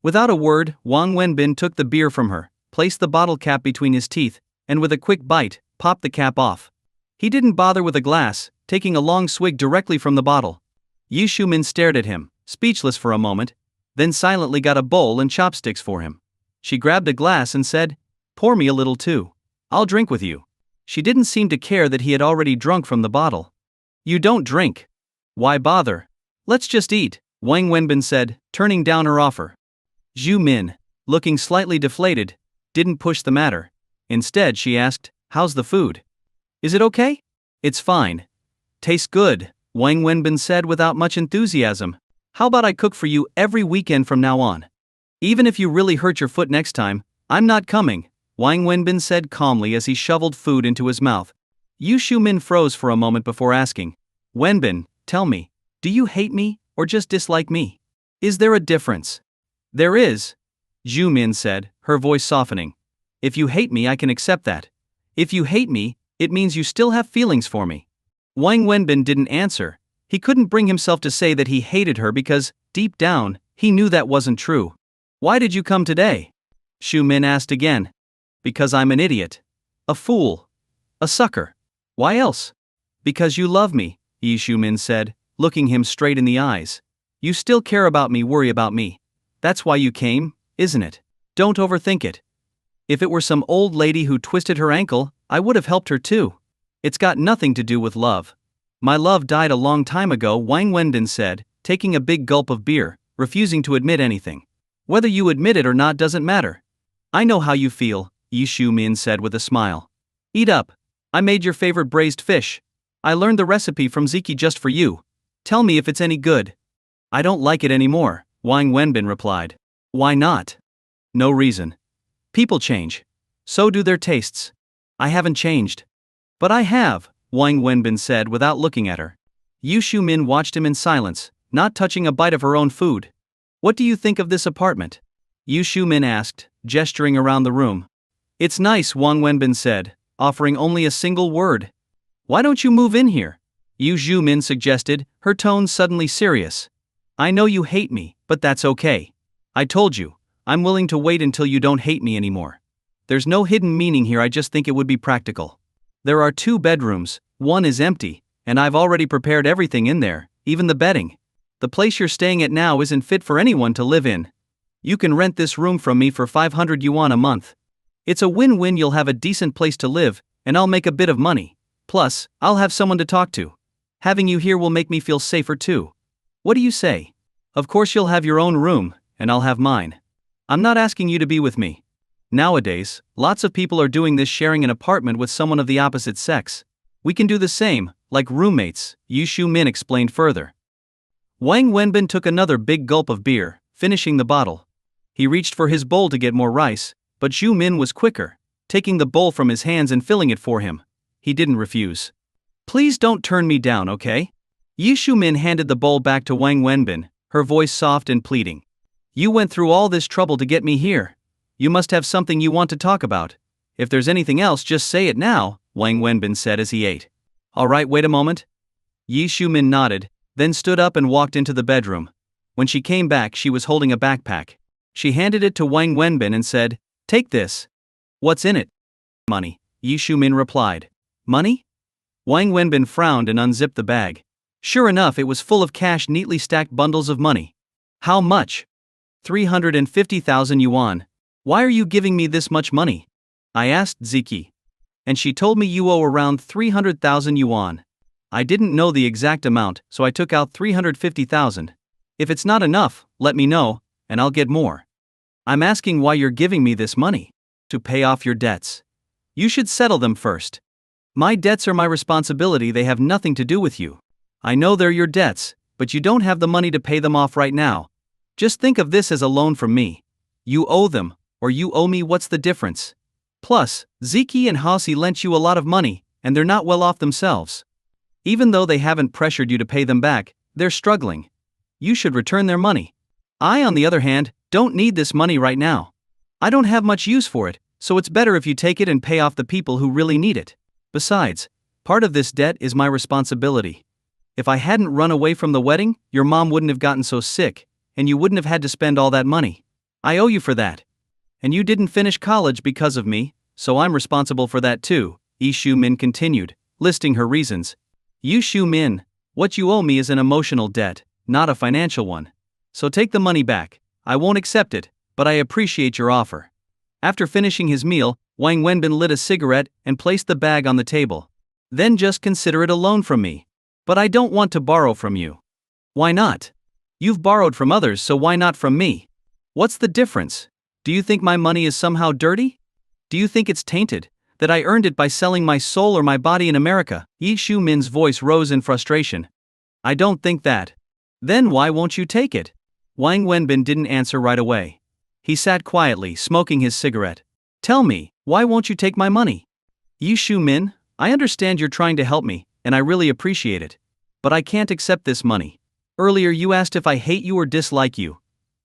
Without a word, Wang Wenbin took the beer from her, placed the bottle cap between his teeth, and with a quick bite, popped the cap off. He didn't bother with a glass, taking a long swig directly from the bottle. Yi Shu-min stared at him, speechless for a moment, then silently got a bowl and chopsticks for him. She grabbed a glass and said, Pour me a little too. I'll drink with you. She didn't seem to care that he had already drunk from the bottle. You don't drink. Why bother? Let's just eat, Wang Wenbin said, turning down her offer. Shu-min, looking slightly deflated, didn't push the matter. Instead she asked, How's the food? Is it okay? It's fine. Tastes good, Wang Wenbin said without much enthusiasm. How about I cook for you every weekend from now on? Even if you really hurt your foot next time, I'm not coming, Wang Wenbin said calmly as he shoveled food into his mouth. Yi Shu-min froze for a moment before asking, Wenbin, tell me, do you hate me, or just dislike me? Is there a difference? There is, Shu-min said, her voice softening. If you hate me, I can accept that. If you hate me, it means you still have feelings for me. Wang Wenbin didn't answer. He couldn't bring himself to say that he hated her because, deep down, he knew that wasn't true. Why did you come today? Shu Min asked again. Because I'm an idiot. A fool. A sucker. Why else? Because you love me, Yi Shu Min said, looking him straight in the eyes. You still care about me, worry about me. That's why you came, isn't it? Don't overthink it. If it were some old lady who twisted her ankle, I would have helped her too. It's got nothing to do with love. My love died a long time ago, Wang Wenbin said, taking a big gulp of beer, refusing to admit anything. Whether you admit it or not doesn't matter. I know how you feel, Yi Shu Min said with a smile. Eat up. I made your favorite braised fish. I learned the recipe from Ziki just for you. Tell me if it's any good. I don't like it anymore, Wang Wenbin replied. Why not? No reason. People change. So do their tastes. I haven't changed. But I have, Wang Wenbin said without looking at her. Yu Shu Min watched him in silence, not touching a bite of her own food. What do you think of this apartment? Yu Shu Min asked, gesturing around the room. It's nice, Wang Wenbin said, offering only a single word. Why don't you move in here? Yu Shu Min suggested, her tone suddenly serious. I know you hate me, but that's okay. I told you, I'm willing to wait until you don't hate me anymore. There's no hidden meaning here, I just think it would be practical. There are 2 bedrooms, one is empty, and I've already prepared everything in there, even the bedding. The place you're staying at now isn't fit for anyone to live in. You can rent this room from me for 500 yuan a month. It's a win-win, you'll have a decent place to live, and I'll make a bit of money. Plus, I'll have someone to talk to. Having you here will make me feel safer too. What do you say? Of course you'll have your own room, and I'll have mine. I'm not asking you to be with me. Nowadays, lots of people are doing this, sharing an apartment with someone of the opposite sex. We can do the same, like roommates, Yu Shu Min explained further. Wang Wenbin took another big gulp of beer, finishing the bottle. He reached for his bowl to get more rice, but Shu Min was quicker, taking the bowl from his hands and filling it for him. He didn't refuse. Please don't turn me down, okay? Yi Shu Min handed the bowl back to Wang Wenbin, her voice soft and pleading. You went through all this trouble to get me here. You must have something you want to talk about. If there's anything else, just say it now, Wang Wenbin said as he ate. All right, wait a moment. Yi Shu Min nodded, then stood up and walked into the bedroom. When she came back, she was holding a backpack. She handed it to Wang Wenbin and said, Take this. What's in it? Money, Yi Shu Min replied. Money? Wang Wenbin frowned and unzipped the bag. Sure enough, it was full of cash, neatly stacked bundles of money. How much? 350,000 yuan. Why are you giving me this much money? I asked Ziki. And she told me you owe around 300,000 yuan. I didn't know the exact amount, so I took out 350,000. If it's not enough, let me know, and I'll get more. I'm asking why you're giving me this money. To pay off your debts. You should settle them first. My debts are my responsibility, they have nothing to do with you. I know they're your debts, but you don't have the money to pay them off right now. Just think of this as a loan from me. You owe them, or you owe me, what's the difference? Plus, Ziki and Hasi lent you a lot of money, and they're not well off themselves. Even though they haven't pressured you to pay them back, they're struggling. You should return their money. I, on the other hand, don't need this money right now. I don't have much use for it, so it's better if you take it and pay off the people who really need it. Besides, part of this debt is my responsibility. If I hadn't run away from the wedding, your mom wouldn't have gotten so sick, and you wouldn't have had to spend all that money. I owe you for that. And you didn't finish college because of me, so I'm responsible for that too, Yi Shu Min continued, listing her reasons. Yu Shu Min, what you owe me is an emotional debt, not a financial one. So take the money back. I won't accept it, but I appreciate your offer. After finishing his meal, Wang Wenbin lit a cigarette and placed the bag on the table. Then just consider it a loan from me. But I don't want to borrow from you. Why not? You've borrowed from others, so why not from me? What's the difference? Do you think my money is somehow dirty? Do you think it's tainted, that I earned it by selling my soul or my body in America? Yi Shu Min's voice rose in frustration. I don't think that. Then why won't you take it? Wang Wenbin didn't answer right away. He sat quietly, smoking his cigarette. Tell me, why won't you take my money? Yi Shu Min, I understand you're trying to help me, and I really appreciate it. But I can't accept this money. Earlier you asked if I hate you or dislike you.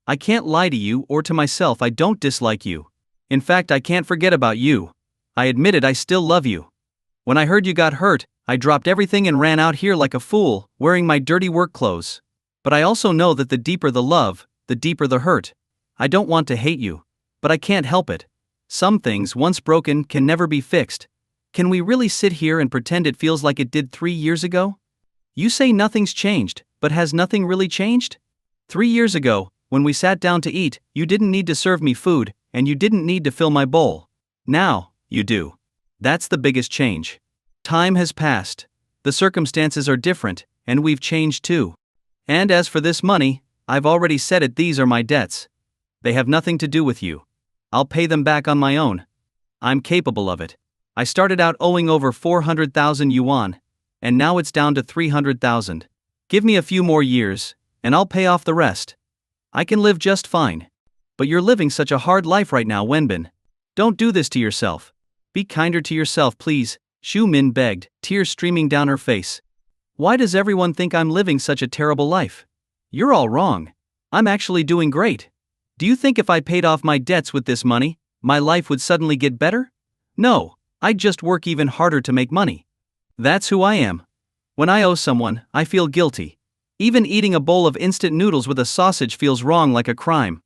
I can't lie to you or to myself, I don't dislike you. In fact, I can't forget about you. I admit it, I still love you. When I heard you got hurt, I dropped everything and ran out here like a fool, wearing my dirty work clothes. But I also know that the deeper the love, the deeper the hurt. I don't want to hate you. but I can't help it. Some things, once broken, can never be fixed. Can we really sit here and pretend it feels like it did 3 years ago? You say nothing's changed, but has nothing really changed? 3 years ago, when we sat down to eat, you didn't need to serve me food, and you didn't need to fill my bowl. Now, you do. That's the biggest change. Time has passed. The circumstances are different, and we've changed too. And as for this money, I've already said it, these are my debts. They have nothing to do with you. I'll pay them back on my own. I'm capable of it. I started out owing over 400,000 yuan, and now it's down to 300,000. Give me a few more years, and I'll pay off the rest. I can live just fine. But you're living such a hard life right now, Wenbin. Don't do this to yourself. Be kinder to yourself, please, Xu Min begged, tears streaming down her face. Why does everyone think I'm living such a terrible life? You're all wrong. I'm actually doing great. Do you think if I paid off my debts with this money, my life would suddenly get better? No, I'd just work even harder to make money. That's who I am. When I owe someone, I feel guilty. Even eating a bowl of instant noodles with a sausage feels wrong, like a crime.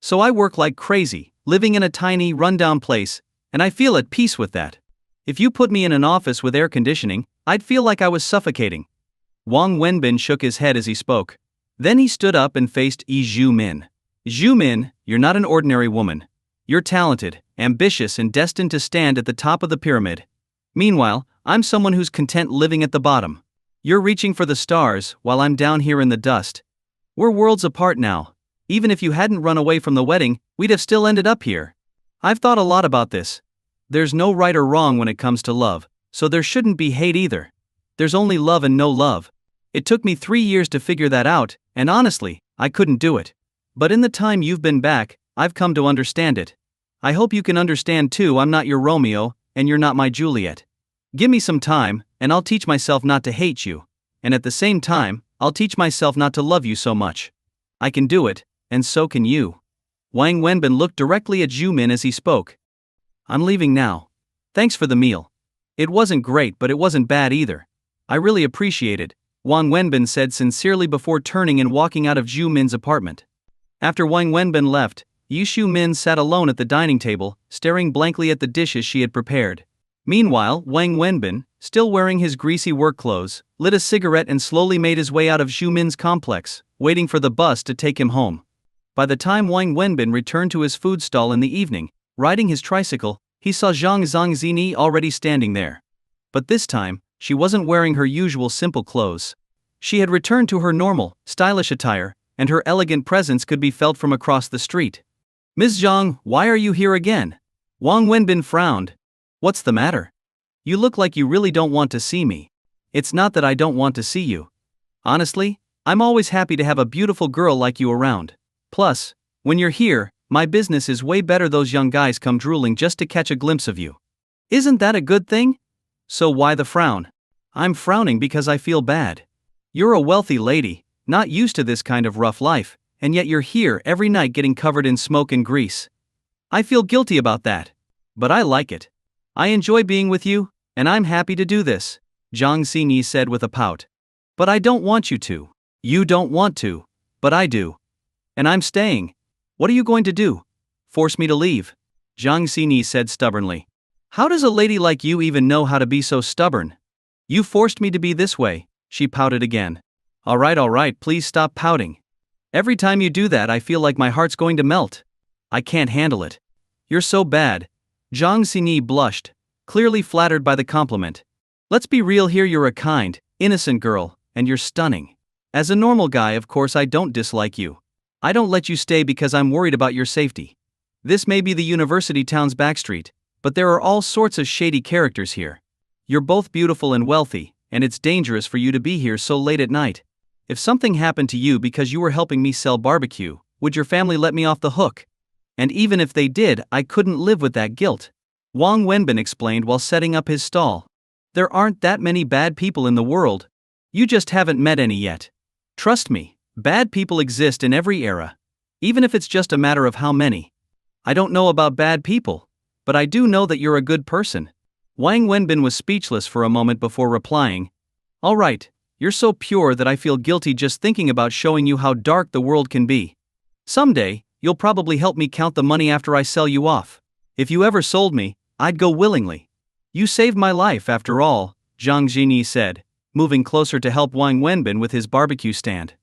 So I work like crazy, living in a tiny, rundown place, and I feel at peace with that. If you put me in an office with air conditioning, I'd feel like I was suffocating. Wang Wenbin shook his head as he spoke. Then he stood up and faced Xu Min. Xu Min, you're not an ordinary woman. You're talented, ambitious, and destined to stand at the top of the pyramid. Meanwhile, I'm someone who's content living at the bottom. You're reaching for the stars, while I'm down here in the dust. We're worlds apart now. Even if you hadn't run away from the wedding, we'd have still ended up here. I've thought a lot about this. There's no right or wrong when it comes to love, so there shouldn't be hate either. There's only love and no love. It took me 3 years to figure that out, and honestly, I couldn't do it. But in the time you've been back, I've come to understand it. I hope you can understand too. I'm not your Romeo, and you're not my Juliet. Give me some time, and I'll teach myself not to hate you. And at the same time, I'll teach myself not to love you so much. I can do it, and so can you. Wang Wenbin looked directly at Xu Min as he spoke. I'm leaving now. Thanks for the meal. It wasn't great, but it wasn't bad either. I really appreciate it, Wang Wenbin said sincerely before turning and walking out of Xu Min's apartment. After Wang Wenbin left, Xu Min sat alone at the dining table, staring blankly at the dishes she had prepared. Meanwhile, Wang Wenbin, still wearing his greasy work clothes, lit a cigarette and slowly made his way out of Xu Min's complex, waiting for the bus to take him home. By the time Wang Wenbin returned to his food stall in the evening, riding his tricycle, he saw Jang Xingi already standing there. But this time, she wasn't wearing her usual simple clothes. She had returned to her normal, stylish attire, and her elegant presence could be felt from across the street. Ms. Zhang, why are you here again? Wang Wenbin frowned. What's the matter? You look like you really don't want to see me. It's not that I don't want to see you. Honestly, I'm always happy to have a beautiful girl like you around. Plus, when you're here, my business is way better. Those young guys come drooling just to catch a glimpse of you. Isn't that a good thing? So why the frown? I'm frowning because I feel bad. You're a wealthy lady, not used to this kind of rough life, and yet you're here every night getting covered in smoke and grease. I feel guilty about that. But I like it. I enjoy being with you, and I'm happy to do this, Jang Xingi said with a pout. But I don't want you to. You don't want to, but I do. And I'm staying. What are you going to do? Force me to leave? Jang Xingi said stubbornly. How does a lady like you even know how to be so stubborn? You forced me to be this way, she pouted again. All right, please stop pouting. Every time you do that, I feel like my heart's going to melt. I can't handle it. You're so bad. Jang Xingi blushed, clearly flattered by the compliment. Let's be real here, you're a kind, innocent girl, and you're stunning. As a normal guy, of course I don't dislike you. I don't let you stay because I'm worried about your safety. This may be the university town's backstreet, but there are all sorts of shady characters here. You're both beautiful and wealthy, and it's dangerous for you to be here so late at night. If something happened to you because you were helping me sell barbecue, would your family let me off the hook? And even if they did, I couldn't live with that guilt. Wang Wenbin explained while setting up his stall. There aren't that many bad people in the world. You just haven't met any yet. Trust me, bad people exist in every era. Even if it's just a matter of how many. I don't know about bad people, but I do know that you're a good person. Wang Wenbin was speechless for a moment before replying. All right, you're so pure that I feel guilty just thinking about showing you how dark the world can be. Someday, you'll probably help me count the money after I sell you off. If you ever sold me, I'd go willingly. You saved my life after all, Jang Xingi said, moving closer to help Wang Wenbin with his barbecue stand.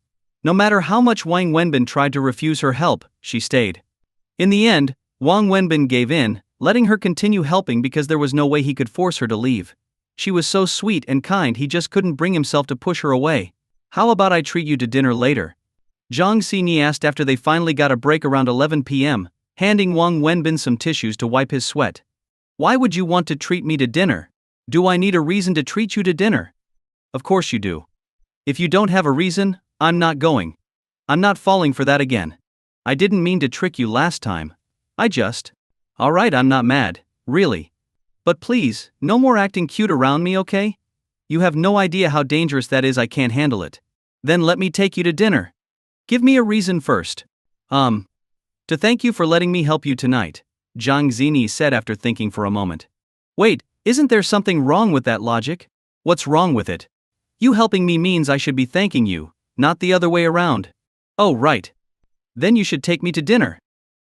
No matter how much Wang Wenbin tried to refuse her help, she stayed. In the end, Wang Wenbin gave in, letting her continue helping because there was no way he could force her to leave. She was so sweet and kind he just couldn't bring himself to push her away. How about I treat you to dinner later? Jang Xinyi asked after they finally got a break around 11 p.m., handing Wang Wenbin some tissues to wipe his sweat. Why would you want to treat me to dinner? Do I need a reason to treat you to dinner? Of course you do. If you don't have a reason, I'm not going. I'm not falling for that again. I didn't mean to trick you last time. Alright, I'm not mad, really. But please, no more acting cute around me, okay? You have no idea how dangerous that is. I can't handle it. Then let me take you to dinner. Give me a reason first. To thank you for letting me help you tonight, Jang Xinyi said after thinking for a moment. Wait, isn't there something wrong with that logic? What's wrong with it? You helping me means I should be thanking you, not the other way around. Oh right. Then you should take me to dinner.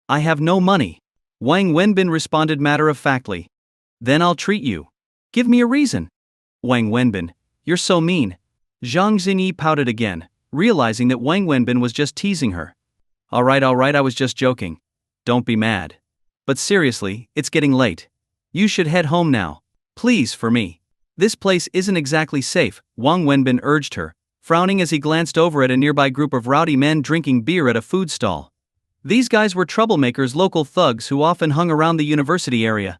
I have no money. Wang Wenbin responded matter-of-factly. Then I'll treat you. Give me a reason. Wang Wenbin, you're so mean. Zhang Xinyi pouted again, realizing that Wang Wenbin was just teasing her. Alright, I was just joking. Don't be mad. But seriously, it's getting late. You should head home now. Please, for me. This place isn't exactly safe, Wang Wenbin urged her, frowning as he glanced over at a nearby group of rowdy men drinking beer at a food stall. These guys were troublemakers, local thugs who often hung around the university area.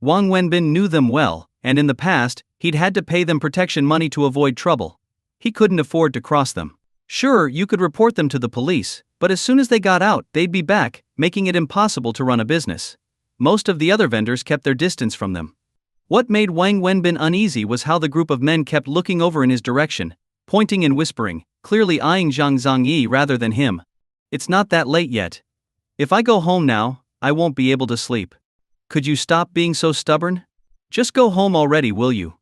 Wang Wenbin knew them well, and in the past, he'd had to pay them protection money to avoid trouble. He couldn't afford to cross them. Sure, you could report them to the police, but as soon as they got out, they'd be back, making it impossible to run a business. Most of the other vendors kept their distance from them. What made Wang Wenbin uneasy was how the group of men kept looking over in his direction, pointing and whispering, clearly eyeing Zhang Zhangyi rather than him. It's not that late yet. If I go home now, I won't be able to sleep. Could you stop being so stubborn? Just go home already, will you?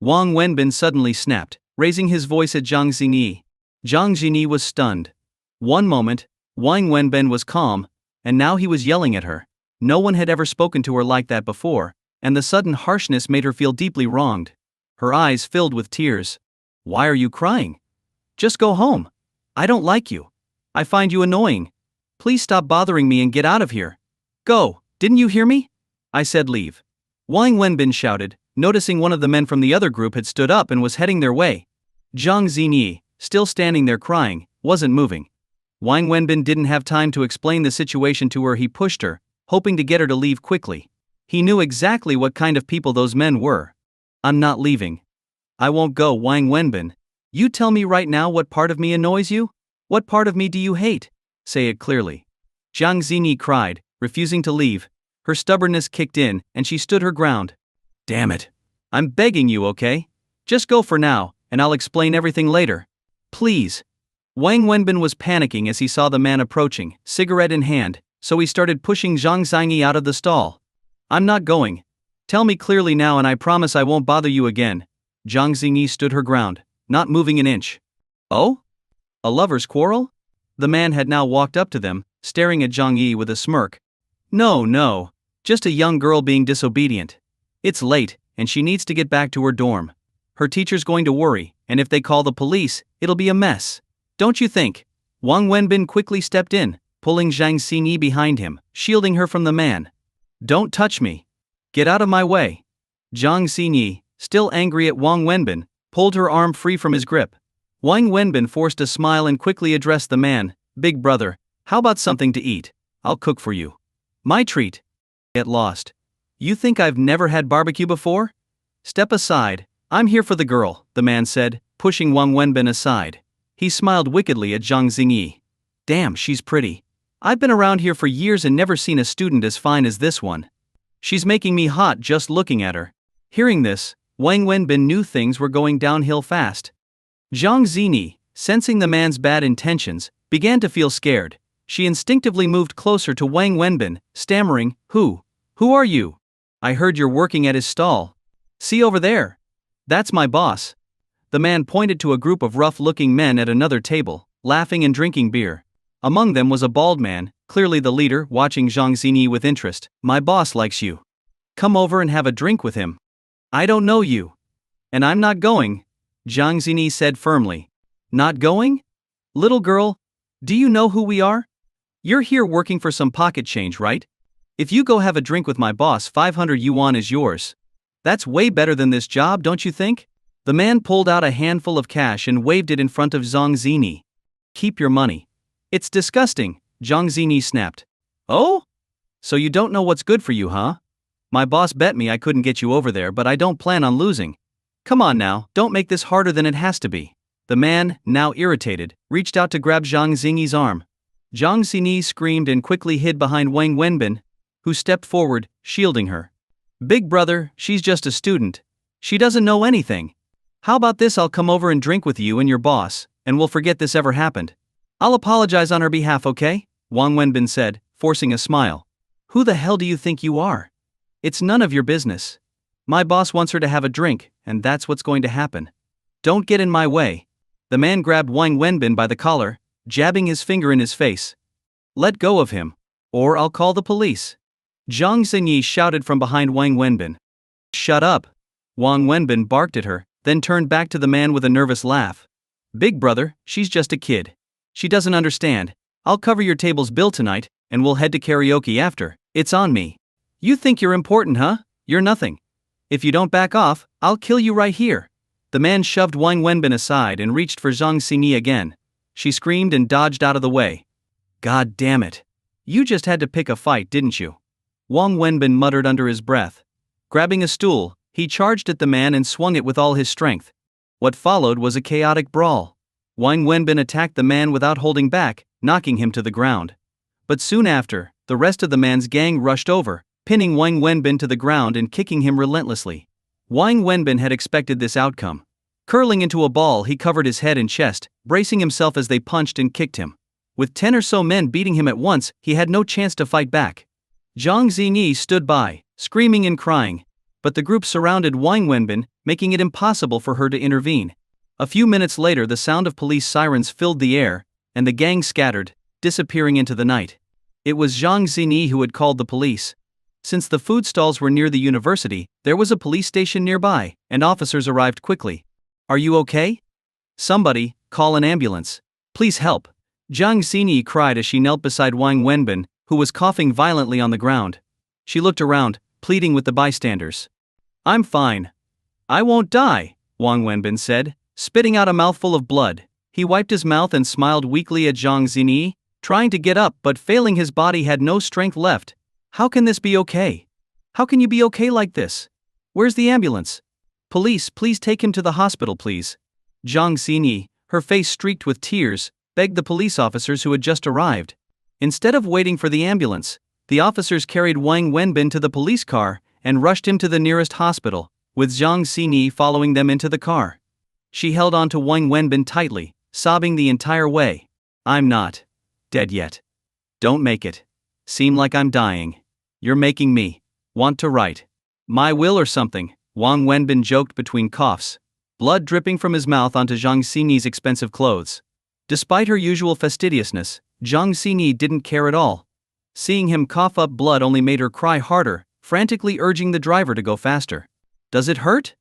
Wang Wenbin suddenly snapped, raising his voice at Zhang Xinyi. Zhang Xinyi was stunned. One moment, Wang Wenbin was calm, and now he was yelling at her. No one had ever spoken to her like that before, and the sudden harshness made her feel deeply wronged. Her eyes filled with tears. Why are you crying? Just go home. I don't like you. I find you annoying. Please stop bothering me and get out of here. Go, didn't you hear me? I said leave. Wang Wenbin shouted, noticing one of the men from the other group had stood up and was heading their way. Zhang Xinyi, still standing there crying, wasn't moving. Wang Wenbin didn't have time to explain the situation to her. He pushed her, hoping to get her to leave quickly. He knew exactly what kind of people those men were. I'm not leaving. I won't go, Wang Wenbin. You tell me right now what part of me annoys you? What part of me do you hate? Say it clearly. Zhang Xinyi cried, refusing to leave. Her stubbornness kicked in, and she stood her ground. Damn it. I'm begging you, okay? Just go for now, and I'll explain everything later. Please. Wang Wenbin was panicking as he saw the man approaching, cigarette in hand, so he started pushing Zhang Xinyi out of the stall. I'm not going. Tell me clearly now and I promise I won't bother you again. Zhang Xinyi stood her ground, not moving an inch. Oh? A lover's quarrel? The man had now walked up to them, staring at Zhang Yi with a smirk. No. Just a young girl being disobedient. It's late, and she needs to get back to her dorm. Her teacher's going to worry, and if they call the police, it'll be a mess. Don't you think? Wang Wenbin quickly stepped in, pulling Zhang Xinyi behind him, shielding her from the man. Don't touch me. Get out of my way. Zhang Xinyi, still angry at Wang Wenbin, pulled her arm free from his grip. Wang Wenbin forced a smile and quickly addressed the man. Big brother, how about something to eat? I'll cook for you. My treat. Get lost. You think I've never had barbecue before? Step aside, I'm here for the girl, the man said, pushing Wang Wenbin aside. He smiled wickedly at Zhang Xinyi. Damn, she's pretty. I've been around here for years and never seen a student as fine as this one. She's making me hot just looking at her. Hearing this, Wang Wenbin knew things were going downhill fast. Zhang Xinyi, sensing the man's bad intentions, began to feel scared. She instinctively moved closer to Wang Wenbin, stammering, Who are you? I heard you're working at his stall. See over there? That's my boss. The man pointed to a group of rough-looking men at another table, laughing and drinking beer. Among them was a bald man, Clearly the leader, watching Jang Xingi with interest. My boss likes you. Come over and have a drink with him. I don't know you. And I'm not going, Jang Xingi said firmly. Not going? Little girl, do you know who we are? You're here working for some pocket change, right? If you go have a drink with my boss, 500 yuan is yours. That's way better than this job, don't you think? The man pulled out a handful of cash and waved it in front of Jang Xingi. Keep your money. It's disgusting, Jang Xingi snapped. Oh? So you don't know what's good for you, huh? My boss bet me I couldn't get you over there, but I don't plan on losing. Come on now, don't make this harder than it has to be. The man, now irritated, reached out to grab Jang Xingi's arm. Jang Xingi screamed and quickly hid behind Wang Wenbin, who stepped forward, shielding her. Big brother, she's just a student. She doesn't know anything. How about this? I'll come over and drink with you and your boss, and we'll forget this ever happened. I'll apologize on her behalf, okay? Wang Wenbin said, forcing a smile. Who the hell do you think you are? It's none of your business. My boss wants her to have a drink, and that's what's going to happen. Don't get in my way. The man grabbed Wang Wenbin by the collar, jabbing his finger in his face. Let go of him, or I'll call the police. Jang Xingi shouted from behind Wang Wenbin. Shut up. Wang Wenbin barked at her, then turned back to the man with a nervous laugh. Big brother, she's just a kid. She doesn't understand. I'll cover your table's bill tonight, and we'll head to karaoke after. It's on me. You think you're important, huh? You're nothing. If you don't back off, I'll kill you right here. The man shoved Wang Wenbin aside and reached for Jang Xingi again. She screamed and dodged out of the way. God damn it. You just had to pick a fight, didn't you? Wang Wenbin muttered under his breath. Grabbing a stool, he charged at the man and swung it with all his strength. What followed was a chaotic brawl. Wang Wenbin attacked the man without holding back, knocking him to the ground. But soon after, the rest of the man's gang rushed over, pinning Wang Wenbin to the ground and kicking him relentlessly. Wang Wenbin had expected this outcome. Curling into a ball, he covered his head and chest, bracing himself as they punched and kicked him. With 10 or so men beating him at once, he had no chance to fight back. Jang Xingi stood by, screaming and crying, but the group surrounded Wang Wenbin, making it impossible for her to intervene. A few minutes later, the sound of police sirens filled the air, and the gang scattered, disappearing into the night. It was Jang Xingi who had called the police. Since the food stalls were near the university, there was a police station nearby, and officers arrived quickly. Are you okay? Somebody, call an ambulance. Please help. Jang Xingi cried as she knelt beside Wang Wenbin, who was coughing violently on the ground. She looked around, pleading with the bystanders. I'm fine. I won't die, Wang Wenbin said, spitting out a mouthful of blood. He wiped his mouth and smiled weakly at Jang Xingi, trying to get up but failing. His body had no strength left. How can this be okay? How can you be okay like this? Where's the ambulance? Police, please take him to the hospital, please. Jang Xingi, her face streaked with tears, begged the police officers who had just arrived. Instead of waiting for the ambulance, the officers carried Wang Wenbin to the police car and rushed him to the nearest hospital, with Jang Xingi following them into the car. She held on to Wang Wenbin tightly, sobbing the entire way. I'm not dead yet. Don't make it seem like I'm dying. You're making me want to write my will or something, Wang Wenbin joked between coughs, blood dripping from his mouth onto Jang Xingi's expensive clothes. Despite her usual fastidiousness, Jang Xingi didn't care at all. Seeing him cough up blood only made her cry harder, frantically urging the driver to go faster. Does it hurt?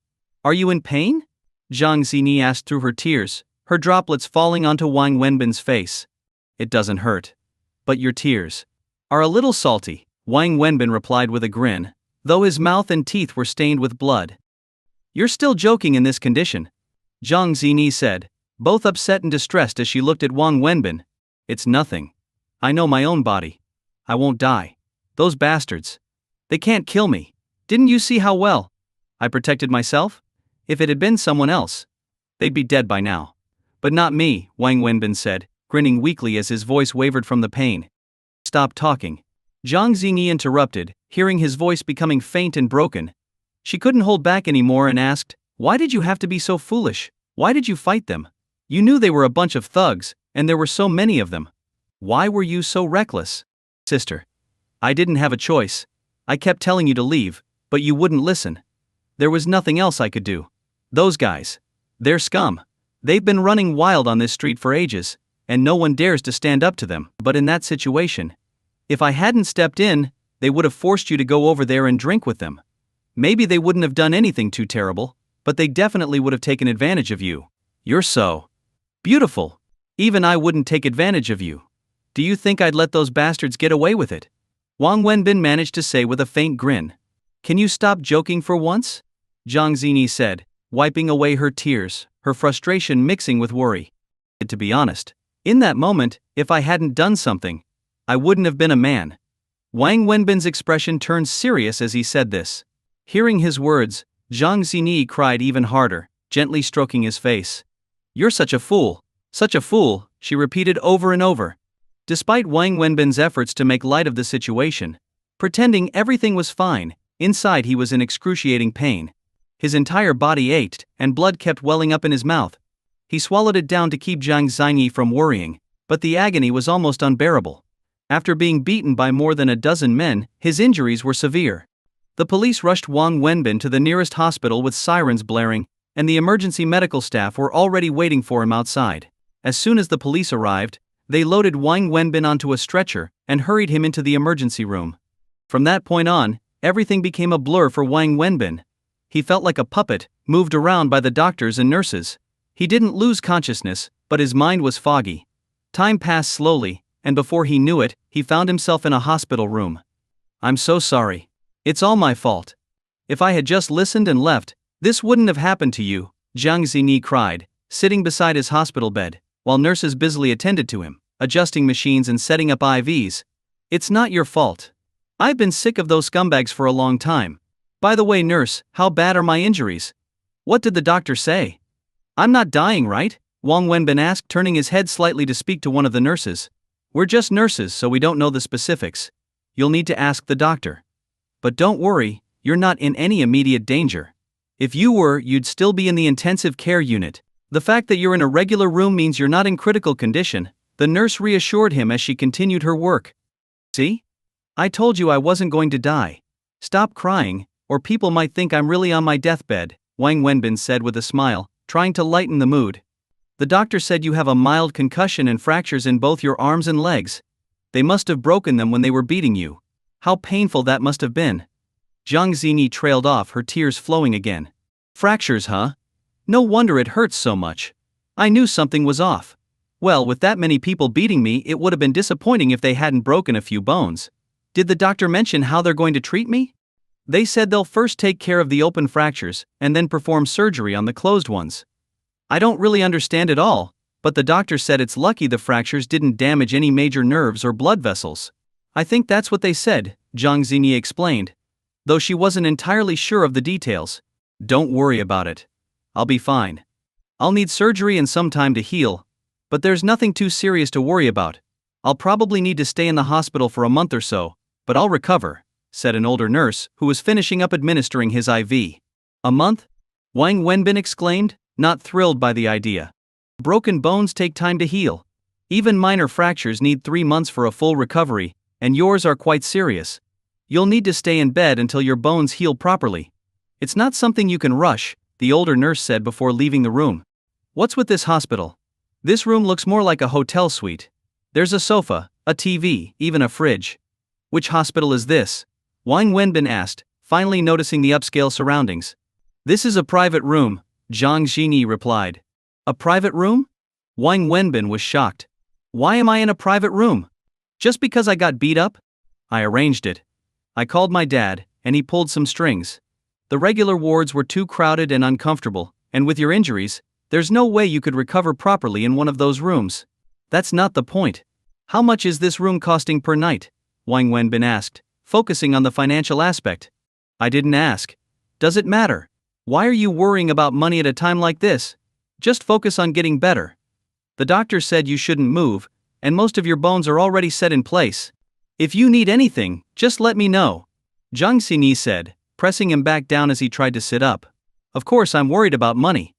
Are you in pain? Jang Xingi asked through her tears, her droplets falling onto Wang Wenbin's face. It doesn't hurt. But your tears are a little salty, Wang Wenbin replied with a grin, though his mouth and teeth were stained with blood. You're still joking in this condition, Jang Xingi said, both upset and distressed as she looked at Wang Wenbin. It's nothing. I know my own body. I won't die. Those bastards. They can't kill me. Didn't you see how well I protected myself? If it had been someone else, they'd be dead by now. But not me, Wang Wenbin said, grinning weakly as his voice wavered from the pain. Stop talking. Jang Xingi interrupted, hearing his voice becoming faint and broken. She couldn't hold back anymore and asked, why did you have to be so foolish? Why did you fight them? You knew they were a bunch of thugs, and there were so many of them. Why were you so reckless? Sister. I didn't have a choice. I kept telling you to leave, but you wouldn't listen. There was nothing else I could do. Those guys. They're scum. They've been running wild on this street for ages, and no one dares to stand up to them. But in that situation, If I hadn't stepped in, they would have forced you to go over there and drink with them. Maybe they wouldn't have done anything too terrible, but they definitely would have taken advantage of you. You're so beautiful. Even I wouldn't take advantage of you. Do you think I'd let those bastards get away with it? Wang Wenbin managed to say with a faint grin. Can you stop joking for once? Jang Xingi said, wiping away her tears, her frustration mixing with worry. To be honest, in that moment, if I hadn't done something, I wouldn't have been a man. Wang Wenbin's expression turned serious as he said this. Hearing his words, Jang Xingi cried even harder, gently stroking his face. You're such a fool, she repeated over and over. Despite Wang Wenbin's efforts to make light of the situation, pretending everything was fine, inside he was in excruciating pain. His entire body ached, and blood kept welling up in his mouth. He swallowed it down to keep Jang Xingi from worrying, but the agony was almost unbearable. After being beaten by more than a dozen men, his injuries were severe. The police rushed Wang Wenbin to the nearest hospital with sirens blaring, and the emergency medical staff were already waiting for him outside. As soon as the police arrived, they loaded Wang Wenbin onto a stretcher and hurried him into the emergency room. From that point on, everything became a blur for Wang Wenbin. He felt like a puppet, moved around by the doctors and nurses. He didn't lose consciousness, but his mind was foggy. Time passed slowly, and before he knew it, he found himself in a hospital room. I'm so sorry. It's all my fault. If I had just listened and left, this wouldn't have happened to you, Jang Xingi cried, sitting beside his hospital bed, while nurses busily attended to him, adjusting machines and setting up IVs. It's not your fault. I've been sick of those scumbags for a long time. By the way, nurse, how bad are my injuries? What did the doctor say? I'm not dying, right? Wang Wenbin asked, turning his head slightly to speak to one of the nurses. We're just nurses, so we don't know the specifics. You'll need to ask the doctor. But don't worry, you're not in any immediate danger. If you were, you'd still be in the intensive care unit. The fact that you're in a regular room means you're not in critical condition, the nurse reassured him as she continued her work. See? I told you I wasn't going to die. Stop crying, or people might think I'm really on my deathbed, Wang Wenbin said with a smile, trying to lighten the mood. The doctor said you have a mild concussion and fractures in both your arms and legs. They must have broken them when they were beating you. How painful that must have been. Jang Xingi trailed off, her tears flowing again. Fractures, huh? No wonder it hurts so much. I knew something was off. Well, with that many people beating me, it would have been disappointing if they hadn't broken a few bones. Did the doctor mention how they're going to treat me? They said they'll first take care of the open fractures, and then perform surgery on the closed ones. I don't really understand it all, but the doctor said it's lucky the fractures didn't damage any major nerves or blood vessels. I think that's what they said, Jang Xingi explained, though she wasn't entirely sure of the details. Don't worry about it. I'll be fine. I'll need surgery and some time to heal, but there's nothing too serious to worry about. I'll probably need to stay in the hospital for a month or so, but I'll recover, said an older nurse who was finishing up administering his IV. A month? Wang Wenbin exclaimed, not thrilled by the idea. Broken bones take time to heal. Even minor fractures need 3 months for a full recovery, and yours are quite serious. You'll need to stay in bed until your bones heal properly. It's not something you can rush, the older nurse said before leaving the room. What's with this hospital? This room looks more like a hotel suite. There's a sofa, a TV, even a fridge. Which hospital is this? Wang Wenbin asked, finally noticing the upscale surroundings. This is a private room, Jang Xingi replied. A private room? Wang Wenbin was shocked. Why am I in a private room? Just because I got beat up? I arranged it. I called my dad, and he pulled some strings. The regular wards were too crowded and uncomfortable, and with your injuries, there's no way you could recover properly in one of those rooms. That's not the point. How much is this room costing per night? Wang Wenbin asked, focusing on the financial aspect. I didn't ask. Does it matter? Why are you worrying about money at a time like this? Just focus on getting better. The doctor said you shouldn't move, and most of your bones are already set in place. If you need anything, just let me know, Jang Xingi said, pressing him back down as he tried to sit up. Of course I'm worried about money.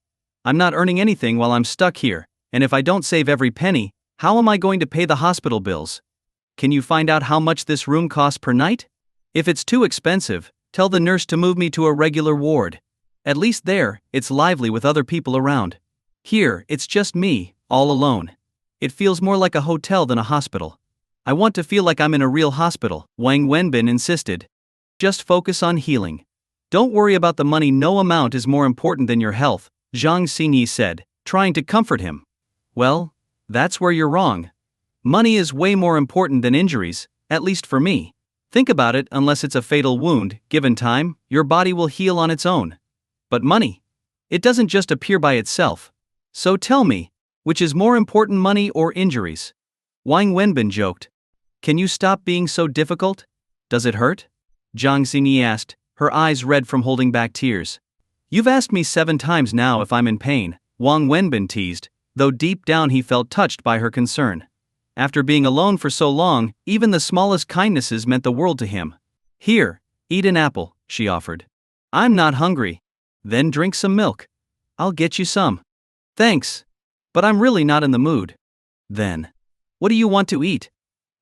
I'm not earning anything while I'm stuck here, and if I don't save every penny, how am I going to pay the hospital bills? Can you find out how much this room costs per night? If it's too expensive, tell the nurse to move me to a regular ward. At least there, it's lively with other people around. Here, it's just me, all alone. It feels more like a hotel than a hospital. I want to feel like I'm in a real hospital, Wang Wenbin insisted. Just focus on healing. Don't worry about the money, no amount is more important than your health, Jang Xingi said, trying to comfort him. Well, that's where you're wrong. Money is way more important than injuries, at least for me. Think about it, unless it's a fatal wound, given time, your body will heal on its own. But money? It doesn't just appear by itself. So tell me, which is more important, money or injuries? Wang Wenbin joked. Can you stop being so difficult? Does it hurt? Jang Xingi asked, her eyes red from holding back tears. You've asked me 7 times now if I'm in pain, Wang Wenbin teased, though deep down he felt touched by her concern. After being alone for so long, even the smallest kindnesses meant the world to him. Here, eat an apple, she offered. I'm not hungry. Then drink some milk. I'll get you some. Thanks. But I'm really not in the mood. Then. What do you want to eat?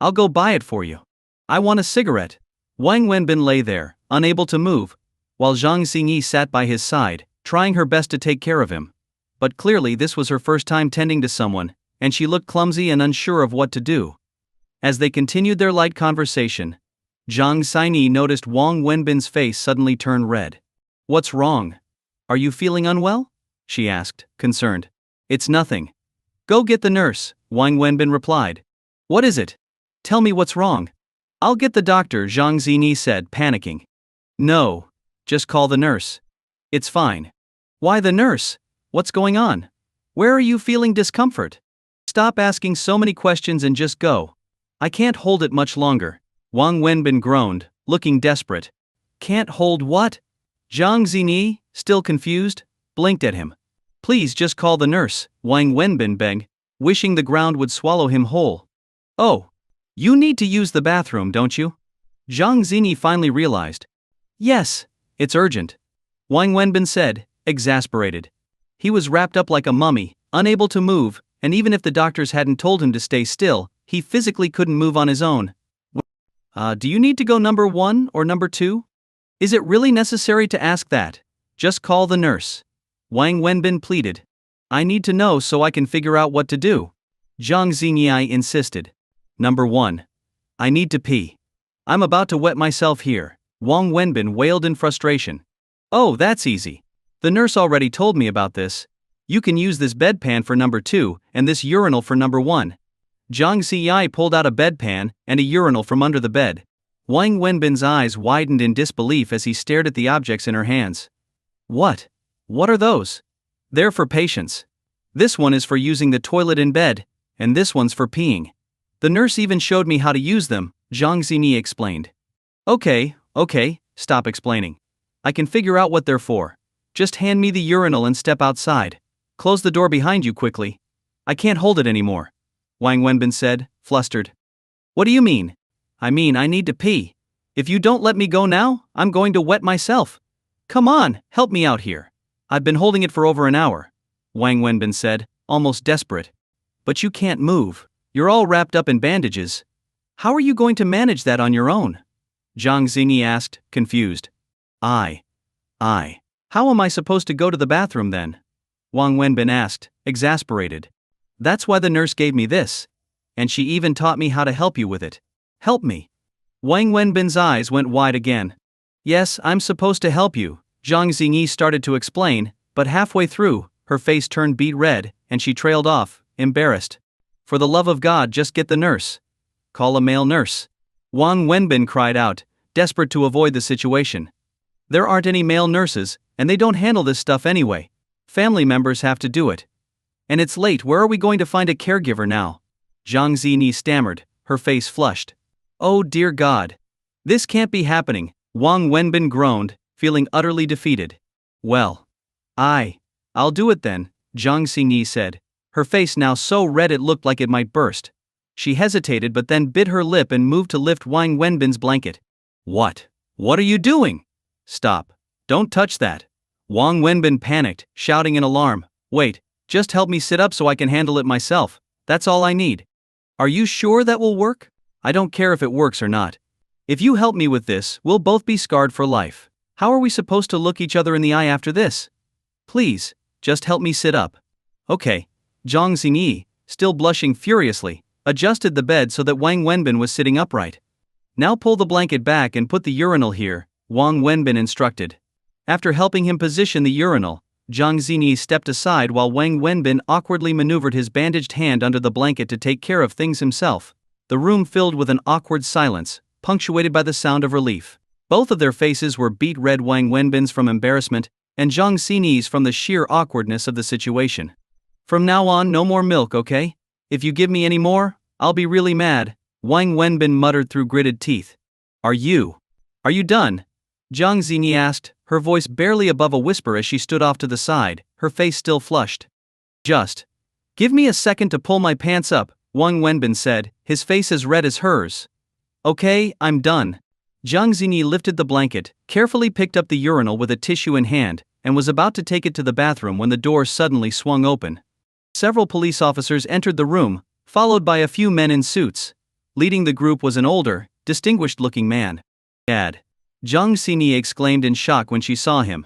I'll go buy it for you. I want a cigarette. Wang Wenbin lay there, unable to move, while Jang Xingi sat by his side, trying her best to take care of him. But clearly this was her first time tending to someone, and she looked clumsy and unsure of what to do. As they continued their light conversation, Jang Xingi noticed Wang Wenbin's face suddenly turn red. What's wrong? Are you feeling unwell? She asked, concerned. It's nothing. Go get the nurse, Wang Wenbin replied. What is it? Tell me what's wrong. I'll get the doctor, Jang Xingi said, panicking. No. Just call the nurse. It's fine. Why the nurse? What's going on? Where are you feeling discomfort? Stop asking so many questions and just go. I can't hold it much longer. Wang Wenbin groaned, looking desperate. Can't hold what? Jang Xingi, still confused, blinked at him. Please just call the nurse, Wang Wenbin begged, wishing the ground would swallow him whole. Oh. You need to use the bathroom, don't you? Jang Xingi finally realized. Yes, it's urgent. Wang Wenbin said, exasperated. He was wrapped up like a mummy, unable to move, and even if the doctors hadn't told him to stay still, he physically couldn't move on his own. Do you need to go number 1 or number 2? Is it really necessary to ask that? Just call the nurse. Wang Wenbin pleaded. I need to know so I can figure out what to do. Jang Xingi insisted. Number 1. I need to pee. I'm about to wet myself here, Wang Wenbin wailed in frustration. Oh, that's easy. The nurse already told me about this. You can use this bedpan for number 2 and this urinal for number 1. Jang Xingi pulled out a bedpan and a urinal from under the bed. Wang Wenbin's eyes widened in disbelief as he stared at the objects in her hands. What? What are those? They're for patients. This one is for using the toilet in bed, and this one's for peeing. The nurse even showed me how to use them, Jang Xingi explained. Okay, stop explaining. I can figure out what they're for. Just hand me the urinal and step outside. Close the door behind you quickly. I can't hold it anymore, Wang Wenbin said, flustered. What do you mean? I mean I need to pee. If you don't let me go now, I'm going to wet myself. Come on, help me out here. I've been holding it for over an hour, Wang Wenbin said, almost desperate. But you can't move. You're all wrapped up in bandages. How are you going to manage that on your own? Jang Xingi asked, confused. How am I supposed to go to the bathroom then? Wang Wenbin asked, exasperated. That's why the nurse gave me this. And she even taught me how to help you with it. Help me. Wang Wenbin's eyes went wide again. Yes, I'm supposed to help you, Jang Xingi started to explain, but halfway through, her face turned beet red, and she trailed off, embarrassed. For the love of God, just get the nurse. Call a male nurse. Wang Wenbin cried out, desperate to avoid the situation. There aren't any male nurses, and they don't handle this stuff anyway. Family members have to do it. And it's late, where are we going to find a caregiver now? Jang Xingi stammered, her face flushed. Oh dear God. This can't be happening, Wang Wenbin groaned, feeling utterly defeated. Well. I'll do it then, Jang Xingi said, her face now so red it looked like it might burst. She hesitated but then bit her lip and moved to lift Wang Wenbin's blanket. What? What are you doing? Stop. Don't touch that. Wang Wenbin panicked, shouting in alarm. Wait, just help me sit up so I can handle it myself. That's all I need. Are you sure that will work? I don't care if it works or not. If you help me with this, we'll both be scarred for life. How are we supposed to look each other in the eye after this? Please, just help me sit up. Okay. Jang Xingi, still blushing furiously, adjusted the bed so that Wang Wenbin was sitting upright. Now pull the blanket back and put the urinal here, Wang Wenbin instructed. After helping him position the urinal, Jang Xingi stepped aside while Wang Wenbin awkwardly maneuvered his bandaged hand under the blanket to take care of things himself. The room filled with an awkward silence, punctuated by the sound of relief. Both of their faces were beet red, Wang Wenbin's from embarrassment, and Jang Xingi's from the sheer awkwardness of the situation. From now on, no more milk, okay? If you give me any more, I'll be really mad, Wang Wenbin muttered through gritted teeth. Are you done? Jang Xingi asked, her voice barely above a whisper as she stood off to the side, her face still flushed. Just give me a second to pull my pants up, Wang Wenbin said, his face as red as hers. Okay, I'm done. Jang Xingi lifted the blanket, carefully picked up the urinal with a tissue in hand, and was about to take it to the bathroom when the door suddenly swung open. Several police officers entered the room, followed by a few men in suits. Leading the group was an older, distinguished-looking man. Dad! Jang Xingi exclaimed in shock when she saw him.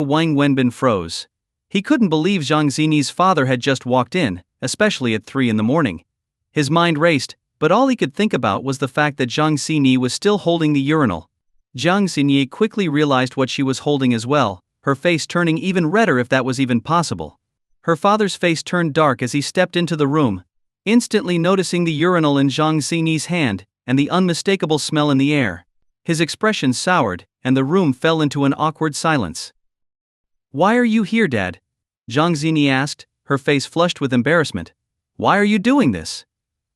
Wang Wenbin froze. He couldn't believe Jang Xingi's father had just walked in, especially at 3 in the morning. His mind raced, but all he could think about was the fact that Jang Xingi was still holding the urinal. Jang Xingi quickly realized what she was holding as well, her face turning even redder if that was even possible. Her father's face turned dark as he stepped into the room, instantly noticing the urinal in Jang Xingi's hand, and the unmistakable smell in the air. His expression soured, and the room fell into an awkward silence. Why are you here, Dad? Jang Xingi asked, her face flushed with embarrassment. Why are you doing this?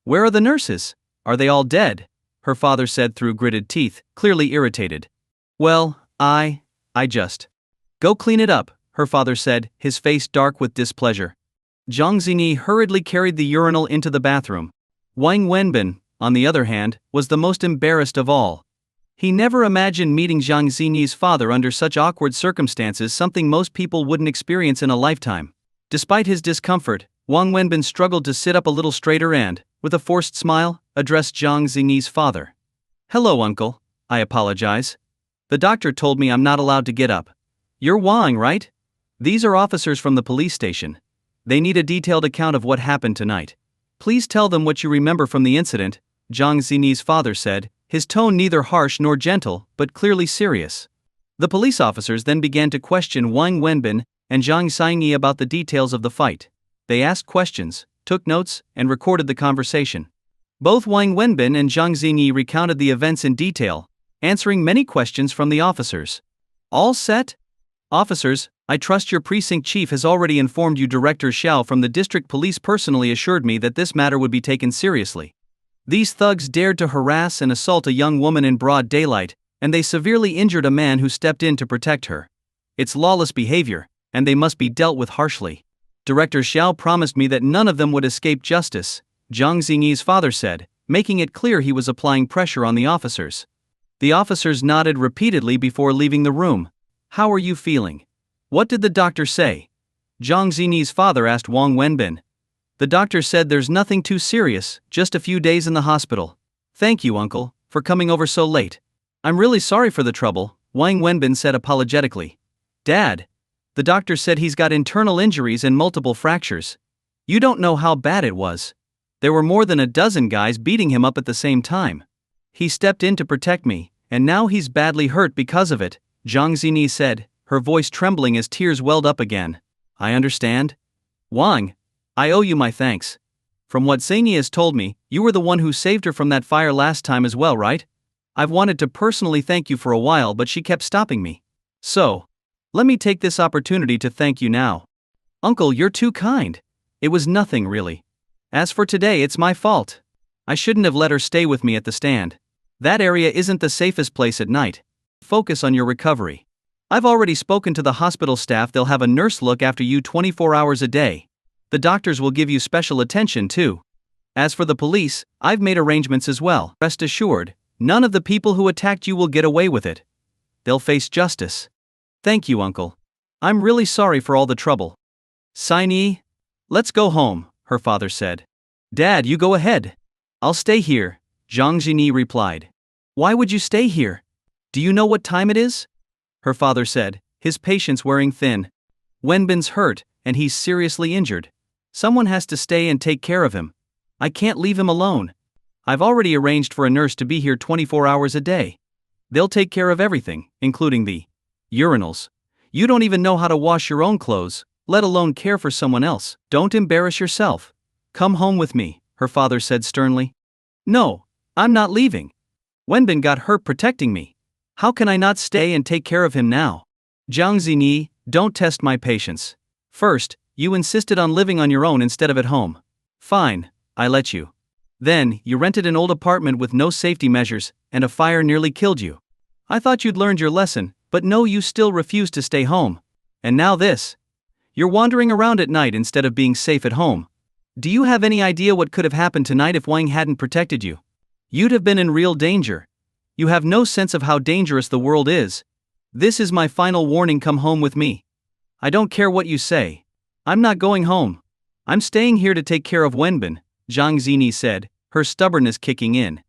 Where are the nurses? Are they all dead? Her father said through gritted teeth, clearly irritated. Well, I just. Go clean it up, her father said, his face dark with displeasure. Jang Xingi hurriedly carried the urinal into the bathroom. Wang Wenbin, on the other hand, was the most embarrassed of all. He never imagined meeting Jang Xingi's father under such awkward circumstances, something most people wouldn't experience in a lifetime. Despite his discomfort, Wang Wenbin struggled to sit up a little straighter and, with a forced smile, addressed Jang Xingi's father. Hello, uncle. I apologize. The doctor told me I'm not allowed to get up. You're Wang, right? These are officers from the police station. They need a detailed account of what happened tonight. Please tell them what you remember from the incident, Jang Xingi's father said, his tone neither harsh nor gentle, but clearly serious. The police officers then began to question Wang Wenbin and Jang Xingi about the details of the fight. They asked questions, took notes, and recorded the conversation. Both Wang Wenbin and Jang Xingi recounted the events in detail, answering many questions from the officers. All set? Officers, I trust your precinct chief has already informed you. Director Xiao from the district police personally assured me that this matter would be taken seriously. These thugs dared to harass and assault a young woman in broad daylight, and they severely injured a man who stepped in to protect her. It's lawless behavior, and they must be dealt with harshly. Director Xiao promised me that none of them would escape justice, Jang Xingi's father said, making it clear he was applying pressure on the officers. The officers nodded repeatedly before leaving the room. How are you feeling? What did the doctor say? Jang Xingi's father asked Wang Wenbin. The doctor said there's nothing too serious, just a few days in the hospital. Thank you, uncle, for coming over so late. I'm really sorry for the trouble, Wang Wenbin said apologetically. Dad, the doctor said he's got internal injuries and multiple fractures. You don't know how bad it was. There were more than a dozen guys beating him up at the same time. He stepped in to protect me, and now he's badly hurt because of it, Jang Xingi said, her voice trembling as tears welled up again. I understand. Wang, I owe you my thanks. From what Xingi has told me, you were the one who saved her from that fire last time as well, right? I've wanted to personally thank you for a while, but she kept stopping me. So, let me take this opportunity to thank you now. Uncle, you're too kind. It was nothing really. As for today, it's my fault. I shouldn't have let her stay with me at the stand. That area isn't the safest place at night. Focus on your recovery. I've already spoken to the hospital staff. They'll have a nurse look after you 24 hours a day. The doctors will give you special attention too. As for the police, I've made arrangements as well. Rest assured, none of the people who attacked you will get away with it. They'll face justice. Thank you, uncle. I'm really sorry for all the trouble. Xingi, let's go home, her father said. Dad, you go ahead. I'll stay here, Jang Xingi replied. Why would you stay here? Do you know what time it is? Her father said, his patience wearing thin. Wenbin's hurt, and he's seriously injured. Someone has to stay and take care of him. I can't leave him alone. I've already arranged for a nurse to be here 24 hours a day. They'll take care of everything, including the urinals. You don't even know how to wash your own clothes, let alone care for someone else. Don't embarrass yourself. Come home with me, her father said sternly. No, I'm not leaving. Wenbin got hurt protecting me. How can I not stay and take care of him now? Jang Xingi, don't test my patience. First, you insisted on living on your own instead of at home. Fine, I let you. Then, you rented an old apartment with no safety measures, and a fire nearly killed you. I thought you'd learned your lesson, but no, you still refused to stay home. And now this. You're wandering around at night instead of being safe at home. Do you have any idea what could have happened tonight if Wang hadn't protected you? You'd have been in real danger. You have no sense of how dangerous the world is. This is my final warning, come home with me. I don't care what you say. I'm not going home. I'm staying here to take care of Wenbin, Jang Xingi said, her stubbornness kicking in.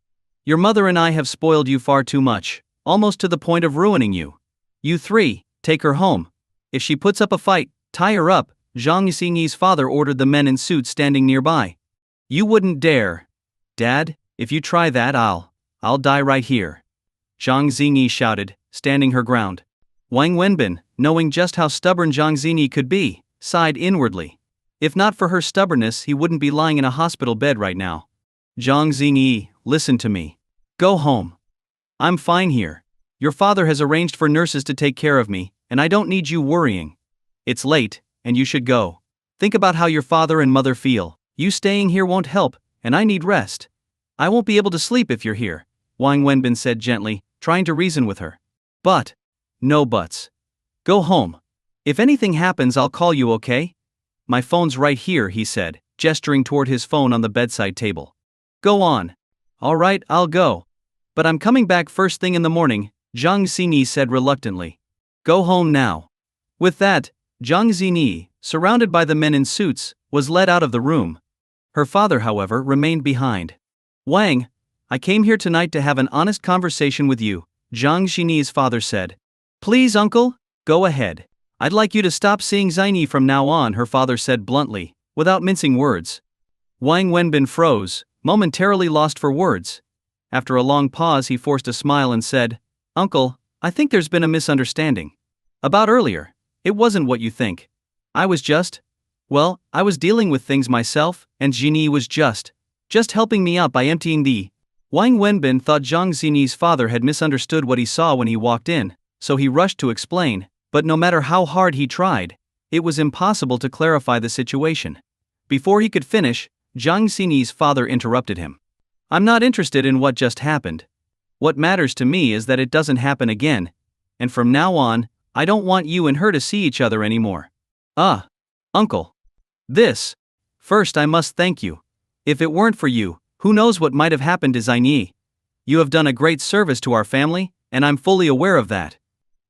Your mother and I have spoiled you far too much, almost to the point of ruining you. You three, take her home. If she puts up a fight, tie her up, Jang Xingi's father ordered the men in suits standing nearby. You wouldn't dare. Dad, if you try that I'll die right here. Jang Xingi shouted, standing her ground. Wang Wenbin, knowing just how stubborn Jang Xingi could be, sighed inwardly. If not for her stubbornness, he wouldn't be lying in a hospital bed right now. Jang Xingi, listen to me. Go home. I'm fine here. Your father has arranged for nurses to take care of me, and I don't need you worrying. It's late, and you should go. Think about how your father and mother feel. You staying here won't help, and I need rest. I won't be able to sleep if you're here, Wang Wenbin said gently, trying to reason with her. But, no buts. Go home. If anything happens, I'll call you, okay? My phone's right here, he said, gesturing toward his phone on the bedside table. Go on. All right, I'll go. But I'm coming back first thing in the morning, Jang Xingi said reluctantly. Go home now. With that, Jang Xingi, surrounded by the men in suits, was led out of the room. Her father, however, remained behind. Wang, I came here tonight to have an honest conversation with you, Jang Xingi's father said. Please, uncle, go ahead. I'd like you to stop seeing Xingi from now on, her father said bluntly, without mincing words. Wang Wenbin froze, momentarily lost for words. After a long pause, he forced a smile and said, Uncle, I think there's been a misunderstanding. About earlier, it wasn't what you think. I was dealing with things myself, and Xingi was just helping me out by emptying the. Wang Wenbin thought Jang Xingi's father had misunderstood what he saw when he walked in, so he rushed to explain, but no matter how hard he tried, it was impossible to clarify the situation. Before he could finish, Jang Xingi's father interrupted him. I'm not interested in what just happened. What matters to me is that it doesn't happen again, and from now on, I don't want you and her to see each other anymore. Uncle. First I must thank you. If it weren't for you, who knows what might have happened to Xingi? You have done a great service to our family, and I'm fully aware of that.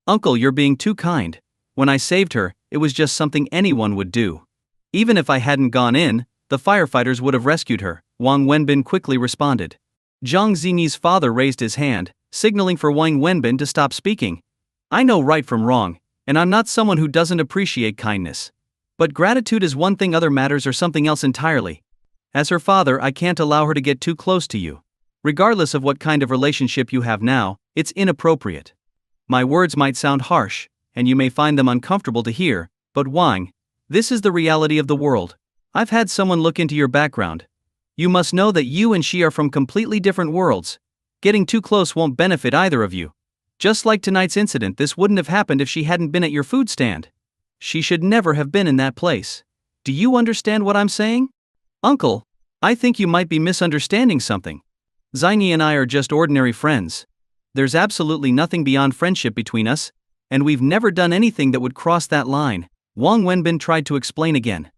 Uncle, you're being too kind. When I saved her, it was just something anyone would do. Even if I hadn't gone in, the firefighters would have rescued her, Wang Wenbin quickly responded. Jang Xingi's father raised his hand, signaling for Wang Wenbin to stop speaking. I know right from wrong, and I'm not someone who doesn't appreciate kindness. But gratitude is one thing, other matters are something else entirely. As her father, I can't allow her to get too close to you. Regardless of what kind of relationship you have now, it's inappropriate. My words might sound harsh, and you may find them uncomfortable to hear, but Wang, this is the reality of the world. I've had someone look into your background. You must know that you and she are from completely different worlds. Getting too close won't benefit either of you. Just like tonight's incident, this wouldn't have happened if she hadn't been at your food stand. She should never have been in that place. Do you understand what I'm saying? Uncle, I think you might be misunderstanding something. Xingi and I are just ordinary friends. There's absolutely nothing beyond friendship between us, and we've never done anything that would cross that line, Wang Wenbin tried to explain again.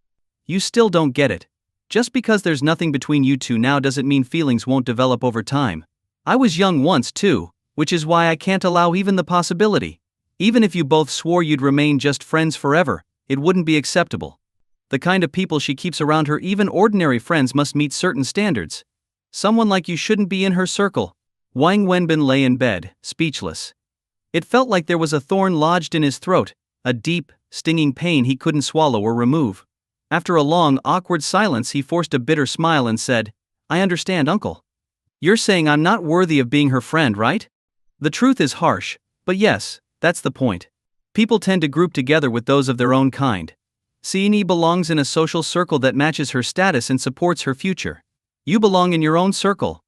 You still don't get it. Just because there's nothing between you two now doesn't mean feelings won't develop over time. I was young once too, which is why I can't allow even the possibility. Even if you both swore you'd remain just friends forever, it wouldn't be acceptable. The kind of people she keeps around her, even ordinary friends, must meet certain standards. Someone like you shouldn't be in her circle. Wang Wenbin lay in bed, speechless. It felt like there was a thorn lodged in his throat, a deep, stinging pain he couldn't swallow or remove. After a long, awkward silence, he forced a bitter smile and said, I understand, uncle. You're saying I'm not worthy of being her friend, right? The truth is harsh, but yes, that's the point. People tend to group together with those of their own kind. Xingi belongs in a social circle that matches her status and supports her future. You belong in your own circle.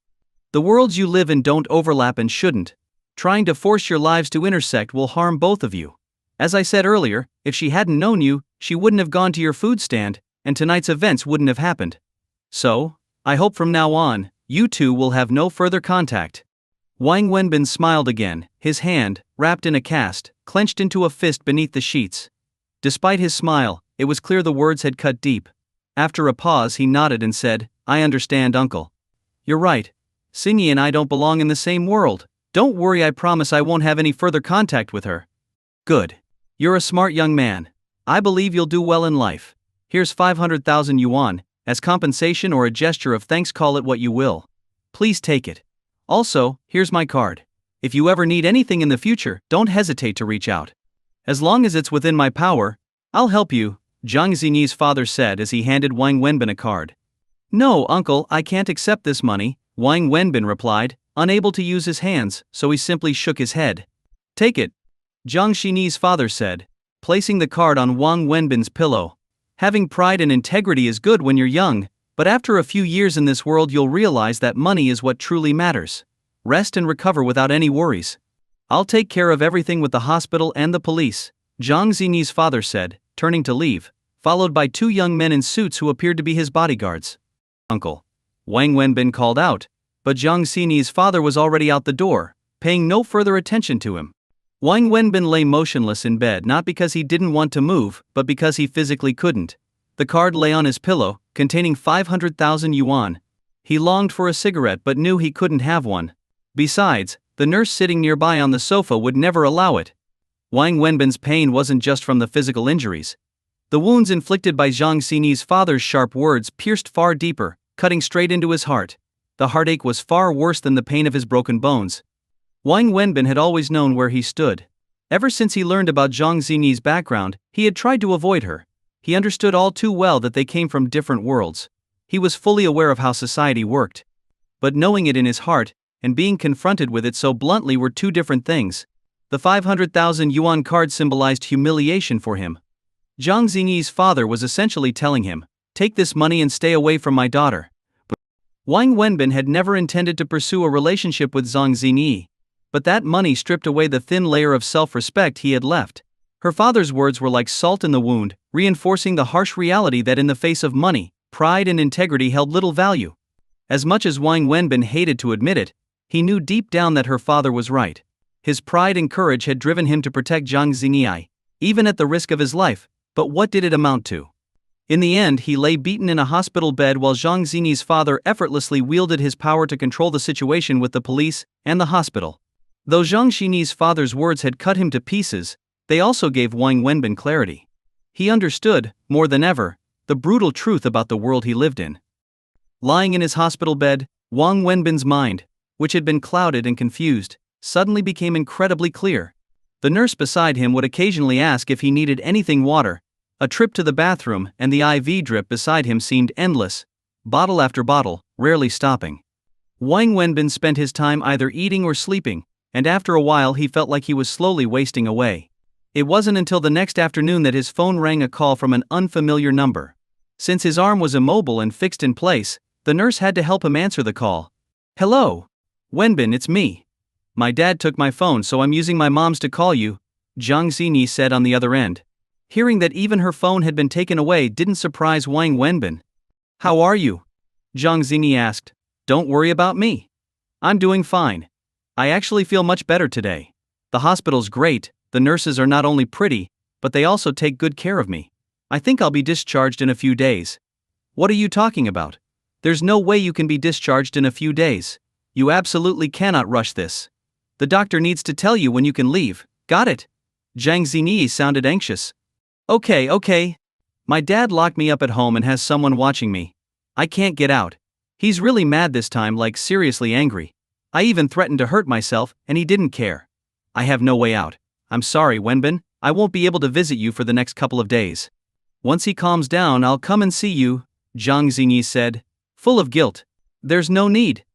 The worlds you live in don't overlap and shouldn't. Trying to force your lives to intersect will harm both of you. As I said earlier, if she hadn't known you, she wouldn't have gone to your food stand, and tonight's events wouldn't have happened. So, I hope from now on, you two will have no further contact. Wang Wenbin smiled again, his hand, wrapped in a cast, clenched into a fist beneath the sheets. Despite his smile, it was clear the words had cut deep. After a pause, he nodded and said, I understand, uncle. You're right. Xingi and I don't belong in the same world. Don't worry, I promise I won't have any further contact with her. Good. You're a smart young man. I believe you'll do well in life. Here's 500,000 yuan, as compensation or a gesture of thanks, call it what you will. Please take it. Also, here's my card. If you ever need anything in the future, don't hesitate to reach out. As long as it's within my power, I'll help you, Jang Xingi's father said as he handed Wang Wenbin a card. No, uncle, I can't accept this money, Wang Wenbin replied, unable to use his hands, so he simply shook his head. Take it, Jang Xingi's father said, placing the card on Wang Wenbin's pillow. Having pride and integrity is good when you're young, but after a few years in this world you'll realize that money is what truly matters. Rest and recover without any worries. I'll take care of everything with the hospital and the police, Jang Xingi's father said, turning to leave, followed by two young men in suits who appeared to be his bodyguards. Uncle, Wang Wenbin called out, but Jang Xingi's father was already out the door, paying no further attention to him. Wang Wenbin lay motionless in bed, not because he didn't want to move, but because he physically couldn't. The card lay on his pillow, containing 500,000 yuan. He longed for a cigarette but knew he couldn't have one. Besides, the nurse sitting nearby on the sofa would never allow it. Wang Wenbin's pain wasn't just from the physical injuries. The wounds inflicted by Jang Xingi's father's sharp words pierced far deeper, cutting straight into his heart. The heartache was far worse than the pain of his broken bones. Wang Wenbin had always known where he stood. Ever since he learned about Jang Xingi's background, he had tried to avoid her. He understood all too well that they came from different worlds. He was fully aware of how society worked. But knowing it in his heart, and being confronted with it so bluntly were two different things. The 500,000 yuan card symbolized humiliation for him. Jang Xingi's father was essentially telling him, take this money and stay away from my daughter. But Wang Wenbin had never intended to pursue a relationship with Jang Xingi. But that money stripped away the thin layer of self-respect he had left. Her father's words were like salt in the wound, reinforcing the harsh reality that in the face of money, pride and integrity held little value. As much as Wang Wenbin hated to admit it, he knew deep down that her father was right. His pride and courage had driven him to protect Jang Xingi, even at the risk of his life, but what did it amount to? In the end, he lay beaten in a hospital bed while Jang Xingi's father effortlessly wielded his power to control the situation with the police and the hospital. Though Jang Xingi's father's words had cut him to pieces, they also gave Wang Wenbin clarity. He understood, more than ever, the brutal truth about the world he lived in. Lying in his hospital bed, Wang Wenbin's mind, which had been clouded and confused, suddenly became incredibly clear. The nurse beside him would occasionally ask if he needed anything water. A trip to the bathroom and the IV drip beside him seemed endless, bottle after bottle, rarely stopping. Wang Wenbin spent his time either eating or sleeping, and after a while he felt like he was slowly wasting away. It wasn't until the next afternoon that his phone rang, a call from an unfamiliar number. Since his arm was immobile and fixed in place, the nurse had to help him answer the call. Hello? Wenbin, it's me. My dad took my phone, so I'm using my mom's to call you, Jang Xingi said on the other end. Hearing that even her phone had been taken away didn't surprise Wang Wenbin. How are you? Jang Xingi asked. Don't worry about me. I'm doing fine. I actually feel much better today. The hospital's great, the nurses are not only pretty, but they also take good care of me. I think I'll be discharged in a few days. What are you talking about? There's no way you can be discharged in a few days. You absolutely cannot rush this. The doctor needs to tell you when you can leave, got it? Jang Xingi sounded anxious. Okay. My dad locked me up at home and has someone watching me. I can't get out. He's really mad this time, like seriously angry. I even threatened to hurt myself, and he didn't care. I have no way out. I'm sorry, Wenbin, I won't be able to visit you for the next couple of days. Once he calms down, I'll come and see you, Jang Xingi said, full of guilt. There's no need.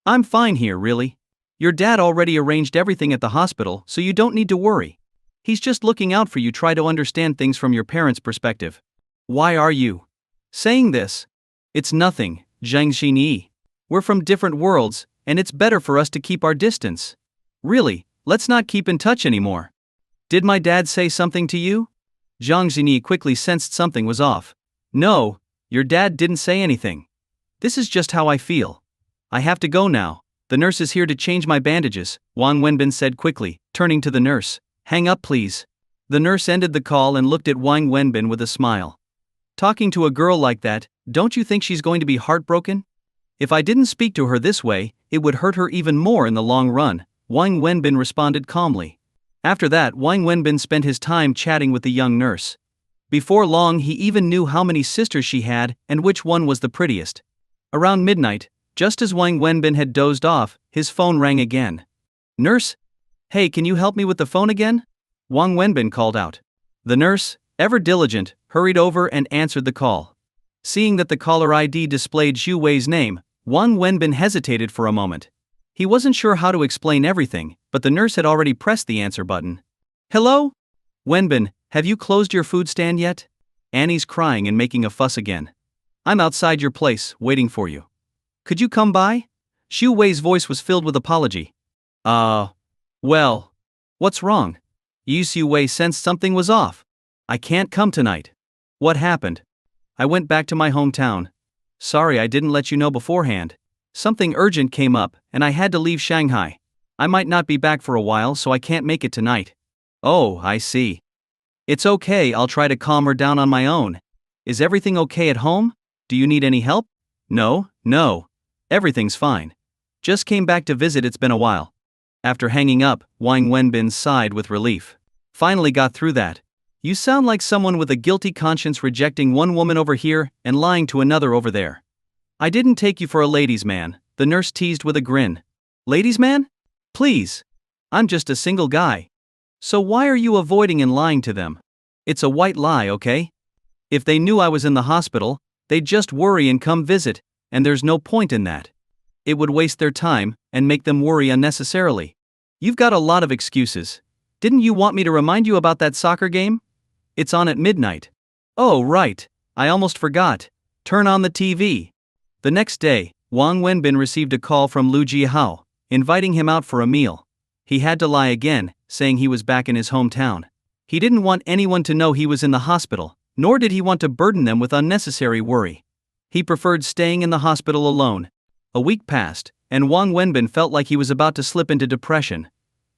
I'm fine here, really. Your dad already arranged everything at the hospital, so you don't need to worry. He's just looking out for you. Try to understand things from your parents' perspective. Why are you saying this? It's nothing, Jang Xingi. We're from different worlds, and it's better for us to keep our distance. Really, let's not keep in touch anymore. Did my dad say something to you? Jang Xingi quickly sensed something was off. No, your dad didn't say anything. This is just how I feel. I have to go now. The nurse is here to change my bandages, Wang Wenbin said quickly, turning to the nurse. Hang up please. The nurse ended the call and looked at Wang Wenbin with a smile. Talking to a girl like that, don't you think she's going to be heartbroken? If I didn't speak to her this way, it would hurt her even more in the long run, Wang Wenbin responded calmly. After that, Wang Wenbin spent his time chatting with the young nurse. Before long, he even knew how many sisters she had and which one was the prettiest. Around midnight, just as Wang Wenbin had dozed off, his phone rang again. Nurse? Hey, can you help me with the phone again? Wang Wenbin called out. The nurse, ever diligent, hurried over and answered the call. Seeing that the caller ID displayed Zhu Wei's name, Wang Wenbin hesitated for a moment. He wasn't sure how to explain everything, but the nurse had already pressed the answer button. Hello? Wenbin, have you closed your food stand yet? Annie's crying and making a fuss again. I'm outside your place, waiting for you. Could you come by? Zhu Wei's voice was filled with apology. Well, what's wrong? Zhu Wei sensed something was off. I can't come tonight. What happened? I went back to my hometown. Sorry I didn't let you know beforehand. Something urgent came up, and I had to leave Shanghai. I might not be back for a while, so I can't make it tonight. Oh, I see. It's okay, I'll try to calm her down on my own. Is everything okay at home? Do you need any help? No. Everything's fine. Just came back to visit, it's been a while. After hanging up, Wang Wenbin sighed with relief. Finally got through that. You sound like someone with a guilty conscience rejecting one woman over here and lying to another over there. I didn't take you for a ladies' man, the nurse teased with a grin. Ladies' man? Please. I'm just a single guy. So why are you avoiding and lying to them? It's a white lie, okay? If they knew I was in the hospital, they'd just worry and come visit, and there's no point in that. It would waste their time and make them worry unnecessarily. You've got a lot of excuses. Didn't you want me to remind you about that soccer game? It's on at midnight. Oh, right. I almost forgot. Turn on the TV. The next day, Wang Wenbin received a call from Lu Jihao, inviting him out for a meal. He had to lie again, saying he was back in his hometown. He didn't want anyone to know he was in the hospital, nor did he want to burden them with unnecessary worry. He preferred staying in the hospital alone. A week passed, and Wang Wenbin felt like he was about to slip into depression.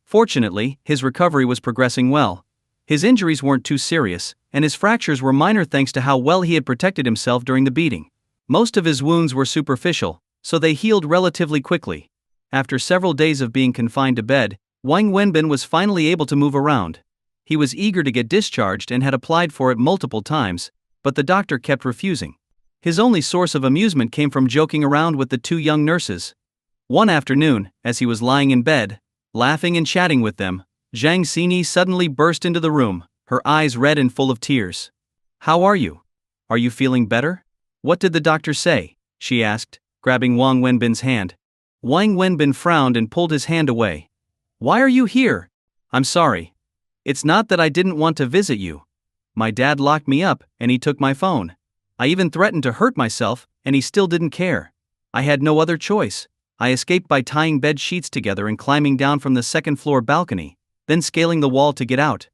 Fortunately, his recovery was progressing well. His injuries weren't too serious, and his fractures were minor thanks to how well he had protected himself during the beating. Most of his wounds were superficial, so they healed relatively quickly. After several days of being confined to bed, Wang Wenbin was finally able to move around. He was eager to get discharged and had applied for it multiple times, but the doctor kept refusing. His only source of amusement came from joking around with the two young nurses. One afternoon, as he was lying in bed, laughing and chatting with them, Jang Xingi suddenly burst into the room, her eyes red and full of tears. How are you? Are you feeling better? What did the doctor say? She asked, grabbing Wang Wenbin's hand. Wang Wenbin frowned and pulled his hand away. Why are you here? I'm sorry. It's not that I didn't want to visit you. My dad locked me up and he took my phone. I even threatened to hurt myself and he still didn't care. I had no other choice. I escaped by tying bed sheets together and climbing down from the second-floor balcony, then scaling the wall to get out.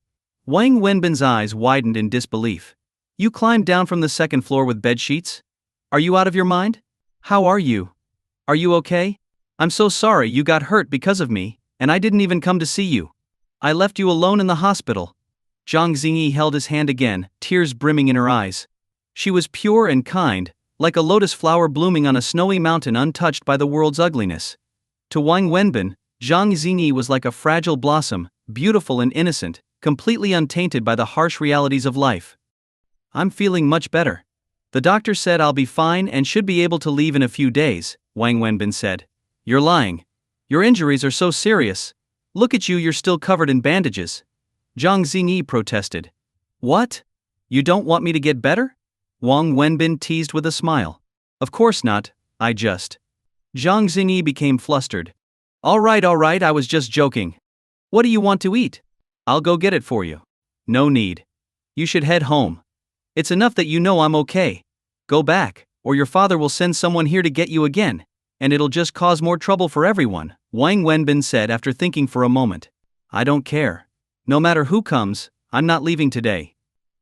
Wang Wenbin's eyes widened in disbelief. You climbed down from the second floor with bed sheets? Are you out of your mind? How are you? Are you okay? I'm so sorry you got hurt because of me, and I didn't even come to see you. I left you alone in the hospital. Jang Xingi held his hand again, tears brimming in her eyes. She was pure and kind, like a lotus flower blooming on a snowy mountain untouched by the world's ugliness. To Wang Wenbin, Jang Xingi was like a fragile blossom, beautiful and innocent, completely untainted by the harsh realities of life. I'm feeling much better. The doctor said I'll be fine and should be able to leave in a few days, Wang Wenbin said. You're lying. Your injuries are so serious. Look at you, you're still covered in bandages. Jang Xingi protested. What? You don't want me to get better? Wang Wenbin teased with a smile. Of course not, I just. Jang Xingi became flustered. Alright, I was just joking. What do you want to eat? I'll go get it for you. No need. You should head home. It's enough that you know I'm okay. Go back, or your father will send someone here to get you again, and it'll just cause more trouble for everyone, Wang Wenbin said after thinking for a moment. I don't care. No matter who comes, I'm not leaving today.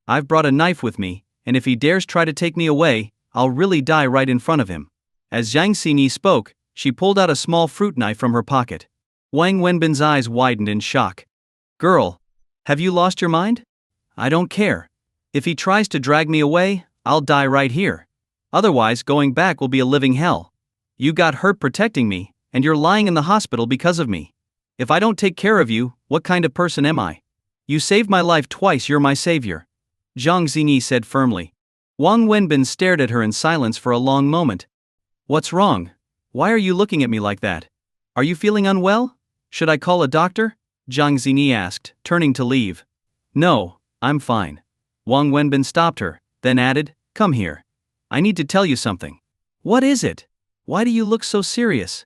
I've brought a knife with me, and if he dares try to take me away, I'll really die right in front of him. As Jang Xingi spoke, she pulled out a small fruit knife from her pocket. Wang Wenbin's eyes widened in shock. Girl, have you lost your mind? I don't care. If he tries to drag me away, I'll die right here. Otherwise, going back will be a living hell. You got hurt protecting me, and you're lying in the hospital because of me. If I don't take care of you, what kind of person am I? You saved my life twice, you're my savior. Jang Xingi said firmly. Wang Wenbin stared at her in silence for a long moment. What's wrong? Why are you looking at me like that? Are you feeling unwell? Should I call a doctor? Jang Xingi asked, turning to leave. No, I'm fine. Wang Wenbin stopped her, then added, Come here. I need to tell you something. What is it? Why do you look so serious?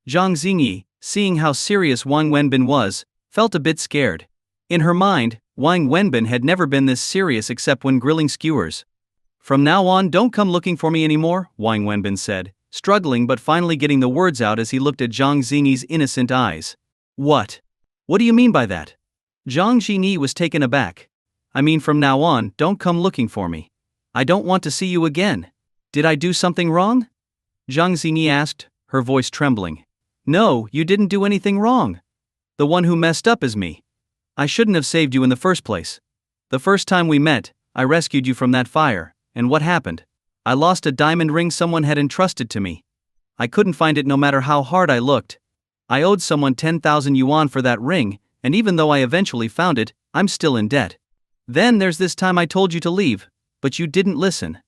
Jang Xingi, seeing how serious Wang Wenbin was, felt a bit scared. In her mind, Wang Wenbin had never been this serious except when grilling skewers. From now on, don't come looking for me anymore, Wang Wenbin said, struggling but finally getting the words out as he looked at Jang Xingi's innocent eyes. What? What do you mean by that? Jang Xingi was taken aback. I mean, from now on, don't come looking for me. I don't want to see you again. Did I do something wrong? Jang Xingi asked, her voice trembling. No, you didn't do anything wrong. The one who messed up is me. I shouldn't have saved you in the first place. The first time we met, I rescued you from that fire, and what happened? I lost a diamond ring someone had entrusted to me. I couldn't find it no matter how hard I looked. I owed someone 10,000 yuan for that ring, and even though I eventually found it, I'm still in debt. Then there's this time I told you to leave, but you didn't listen.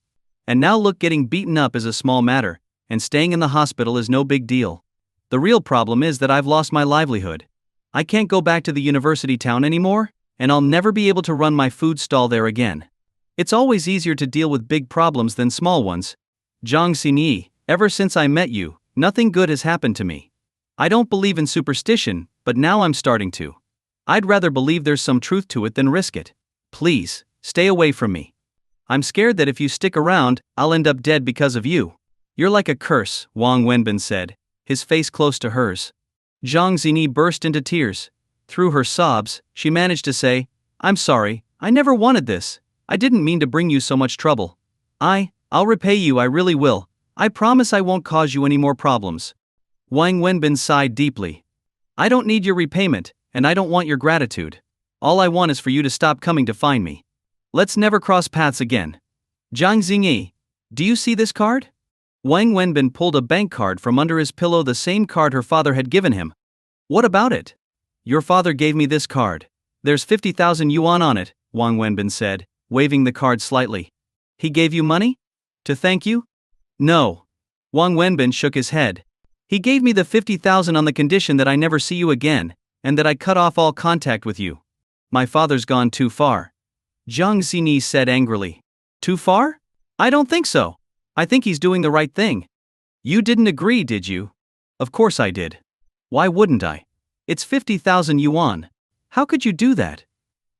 And now look, getting beaten up is a small matter, and staying in the hospital is no big deal. The real problem is that I've lost my livelihood. I can't go back to the university town anymore, and I'll never be able to run my food stall there again. It's always easier to deal with big problems than small ones. Jang Xingi, ever since I met you, nothing good has happened to me. I don't believe in superstition, but now I'm starting to. I'd rather believe there's some truth to it than risk it. Please, stay away from me. I'm scared that if you stick around, I'll end up dead because of you. You're like a curse, Wang Wenbin said, his face close to hers. Jang Xingi burst into tears. Through her sobs, she managed to say, I'm sorry, I never wanted this. I didn't mean to bring you so much trouble. I'll repay you, I really will. I promise I won't cause you any more problems. Wang Wenbin sighed deeply. I don't need your repayment, and I don't want your gratitude. All I want is for you to stop coming to find me. Let's never cross paths again. Jang Xingi, do you see this card? Wang Wenbin pulled a bank card from under his pillow, the same card her father had given him. What about it? Your father gave me this card. There's 50,000 yuan on it, Wang Wenbin said, waving the card slightly. He gave you money? To thank you? No. Wang Wenbin shook his head. He gave me the 50,000 on the condition that I never see you again, and that I cut off all contact with you. My father's gone too far. Jang Xingi said angrily. Too far? I don't think so. I think he's doing the right thing. You didn't agree, did you? Of course I did. Why wouldn't I? It's 50,000 yuan. How could you do that?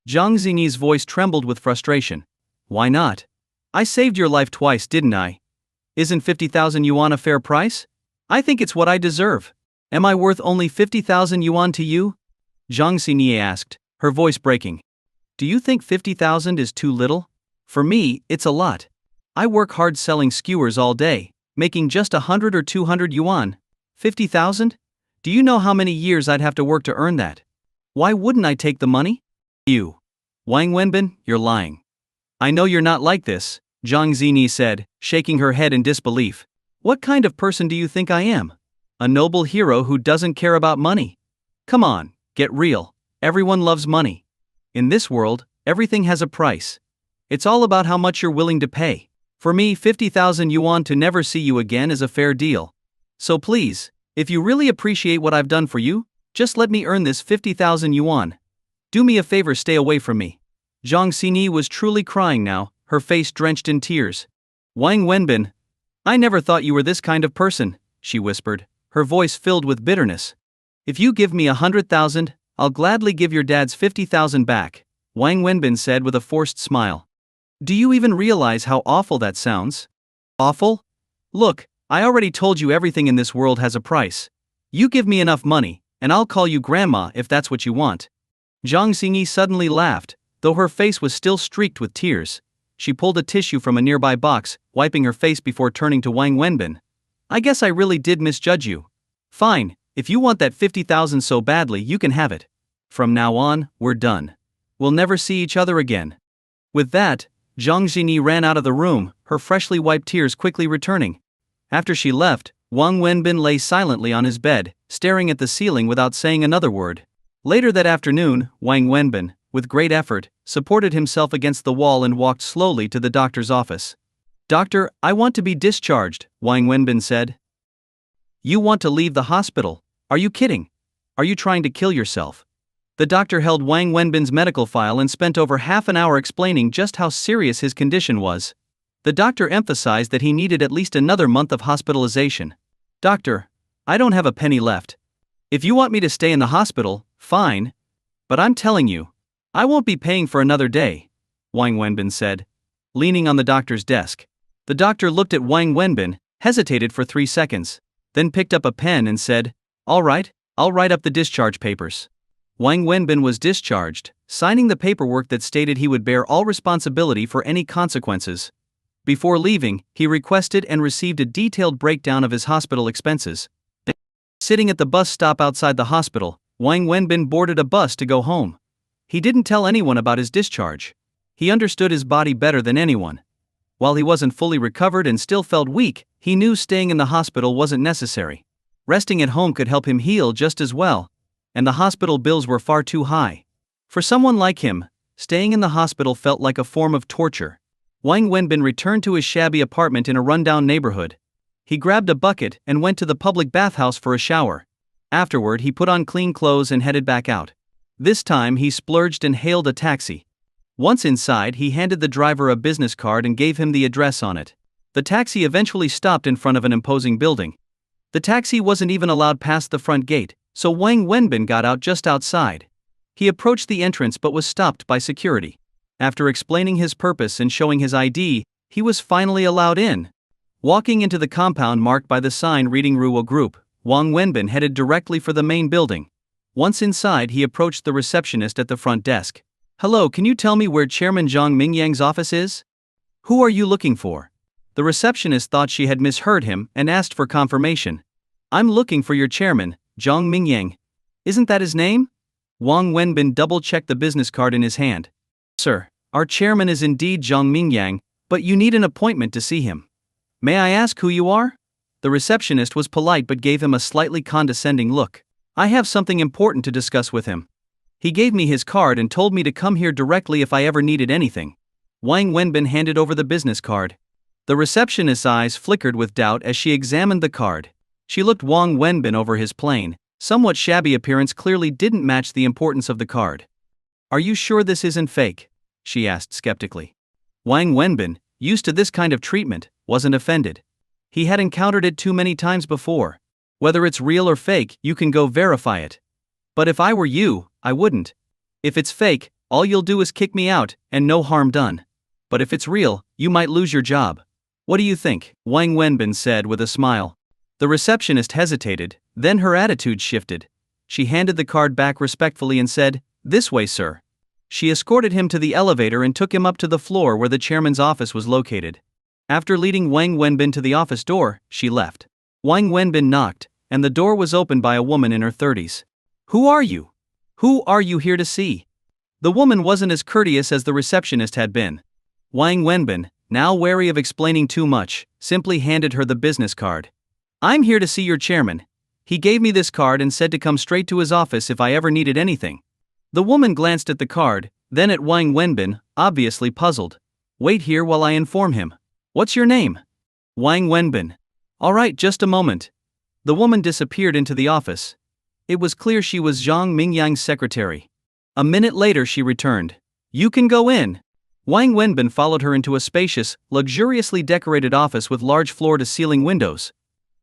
Jang Xingi's voice trembled with frustration. Why not? I saved your life twice, didn't I? Isn't 50,000 yuan a fair price? I think it's what I deserve. Am I worth only 50,000 yuan to you? Jang Xingi asked, her voice breaking. Do you think 50,000 is too little? For me, it's a lot. I work hard selling skewers all day, making just 100 or 200 yuan. 50,000? Do you know how many years I'd have to work to earn that? Why wouldn't I take the money? You. Wang Wenbin, you're lying. I know you're not like this, Jang Xingi said, shaking her head in disbelief. What kind of person do you think I am? A noble hero who doesn't care about money? Come on, get real. Everyone loves money. In this world, everything has a price. It's all about how much you're willing to pay. For me, 50,000 yuan to never see you again is a fair deal. So please, if you really appreciate what I've done for you, just let me earn this 50,000 yuan. Do me a favor, stay away from me. Jang Xingi was truly crying now, her face drenched in tears. Wang Wenbin, I never thought you were this kind of person, she whispered, her voice filled with bitterness. If you give me 100,000, I'll gladly give your dad's 50,000 back, Wang Wenbin said with a forced smile. Do you even realize how awful that sounds? Awful? Look, I already told you everything in this world has a price. You give me enough money, and I'll call you grandma if that's what you want. Jang Xingi suddenly laughed, though her face was still streaked with tears. She pulled a tissue from a nearby box, wiping her face before turning to Wang Wenbin. I guess I really did misjudge you. Fine, if you want that 50,000 so badly, you can have it. From now on, we're done. We'll never see each other again. With that, Jang Xingi ran out of the room, her freshly wiped tears quickly returning. After she left, Wang Wenbin lay silently on his bed, staring at the ceiling without saying another word. Later that afternoon, Wang Wenbin, with great effort, supported himself against the wall and walked slowly to the doctor's office. Doctor, I want to be discharged, Wang Wenbin said. You want to leave the hospital? Are you kidding? Are you trying to kill yourself? The doctor held Wang Wenbin's medical file and spent over half an hour explaining just how serious his condition was. The doctor emphasized that he needed at least another month of hospitalization. Doctor, I don't have a penny left. If you want me to stay in the hospital, fine. But I'm telling you, I won't be paying for another day, Wang Wenbin said, leaning on the doctor's desk. The doctor looked at Wang Wenbin, hesitated for 3 seconds, then picked up a pen and said, All right, I'll write up the discharge papers. Wang Wenbin was discharged, signing the paperwork that stated he would bear all responsibility for any consequences. Before leaving, he requested and received a detailed breakdown of his hospital expenses. Sitting at the bus stop outside the hospital, Wang Wenbin boarded a bus to go home. He didn't tell anyone about his discharge. He understood his body better than anyone. While he wasn't fully recovered and still felt weak, he knew staying in the hospital wasn't necessary. Resting at home could help him heal just as well, and the hospital bills were far too high. For someone like him, staying in the hospital felt like a form of torture. Wang Wenbin returned to his shabby apartment in a rundown neighborhood. He grabbed a bucket and went to the public bathhouse for a shower. Afterward, he put on clean clothes and headed back out. This time he splurged and hailed a taxi. Once inside, he handed the driver a business card and gave him the address on it. The taxi eventually stopped in front of an imposing building. The taxi wasn't even allowed past the front gate, so Wang Wenbin got out just outside. He approached the entrance but was stopped by security. After explaining his purpose and showing his ID, he was finally allowed in. Walking into the compound marked by the sign reading Ruo Group, Wang Wenbin headed directly for the main building. Once inside, he approached the receptionist at the front desk. Hello, can you tell me where Chairman Zhang Mingyang's office is? Who are you looking for? The receptionist thought she had misheard him and asked for confirmation. I'm looking for your chairman, Zhang Mingyang. Isn't that his name? Wang Wenbin double-checked the business card in his hand. Sir, our chairman is indeed Zhang Mingyang, but you need an appointment to see him. May I ask who you are? The receptionist was polite but gave him a slightly condescending look. I have something important to discuss with him. He gave me his card and told me to come here directly if I ever needed anything. Wang Wenbin handed over the business card. The receptionist's eyes flickered with doubt as she examined the card. She looked Wang Wenbin over his plain, somewhat shabby appearance clearly didn't match the importance of the card. Are you sure this isn't fake? She asked skeptically. Wang Wenbin, used to this kind of treatment, wasn't offended. He had encountered it too many times before. Whether it's real or fake, you can go verify it. But if I were you, I wouldn't. If it's fake, all you'll do is kick me out, and no harm done. But if it's real, you might lose your job. What do you think? Wang Wenbin said with a smile. The receptionist hesitated, then her attitude shifted. She handed the card back respectfully and said, This way, sir. She escorted him to the elevator and took him up to the floor where the chairman's office was located. After leading Wang Wenbin to the office door, she left. Wang Wenbin knocked, and the door was opened by a woman in her 30s. Who are you? Who are you here to see? The woman wasn't as courteous as the receptionist had been. Wang Wenbin, now wary of explaining too much, simply handed her the business card. I'm here to see your chairman. He gave me this card and said to come straight to his office if I ever needed anything. The woman glanced at the card, then at Wang Wenbin, obviously puzzled. Wait here while I inform him. What's your name? Wang Wenbin. All right, just a moment. The woman disappeared into the office. It was clear she was Zhang Mingyang's secretary. A minute later she returned. You can go in. Wang Wenbin followed her into a spacious, luxuriously decorated office with large floor-to-ceiling windows.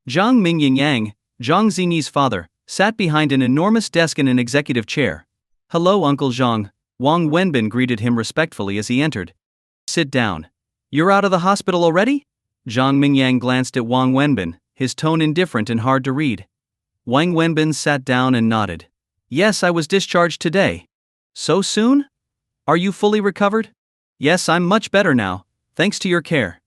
Zhang Mingyang, Jang Xingi's father, sat behind an enormous desk in an executive chair. Hello, Uncle Zhang, Wang Wenbin greeted him respectfully as he entered. Sit down. You're out of the hospital already? Zhang Mingyang glanced at Wang Wenbin, his tone indifferent and hard to read. Wang Wenbin sat down and nodded. Yes, I was discharged today. So soon? Are you fully recovered? Yes, I'm much better now, thanks to your care.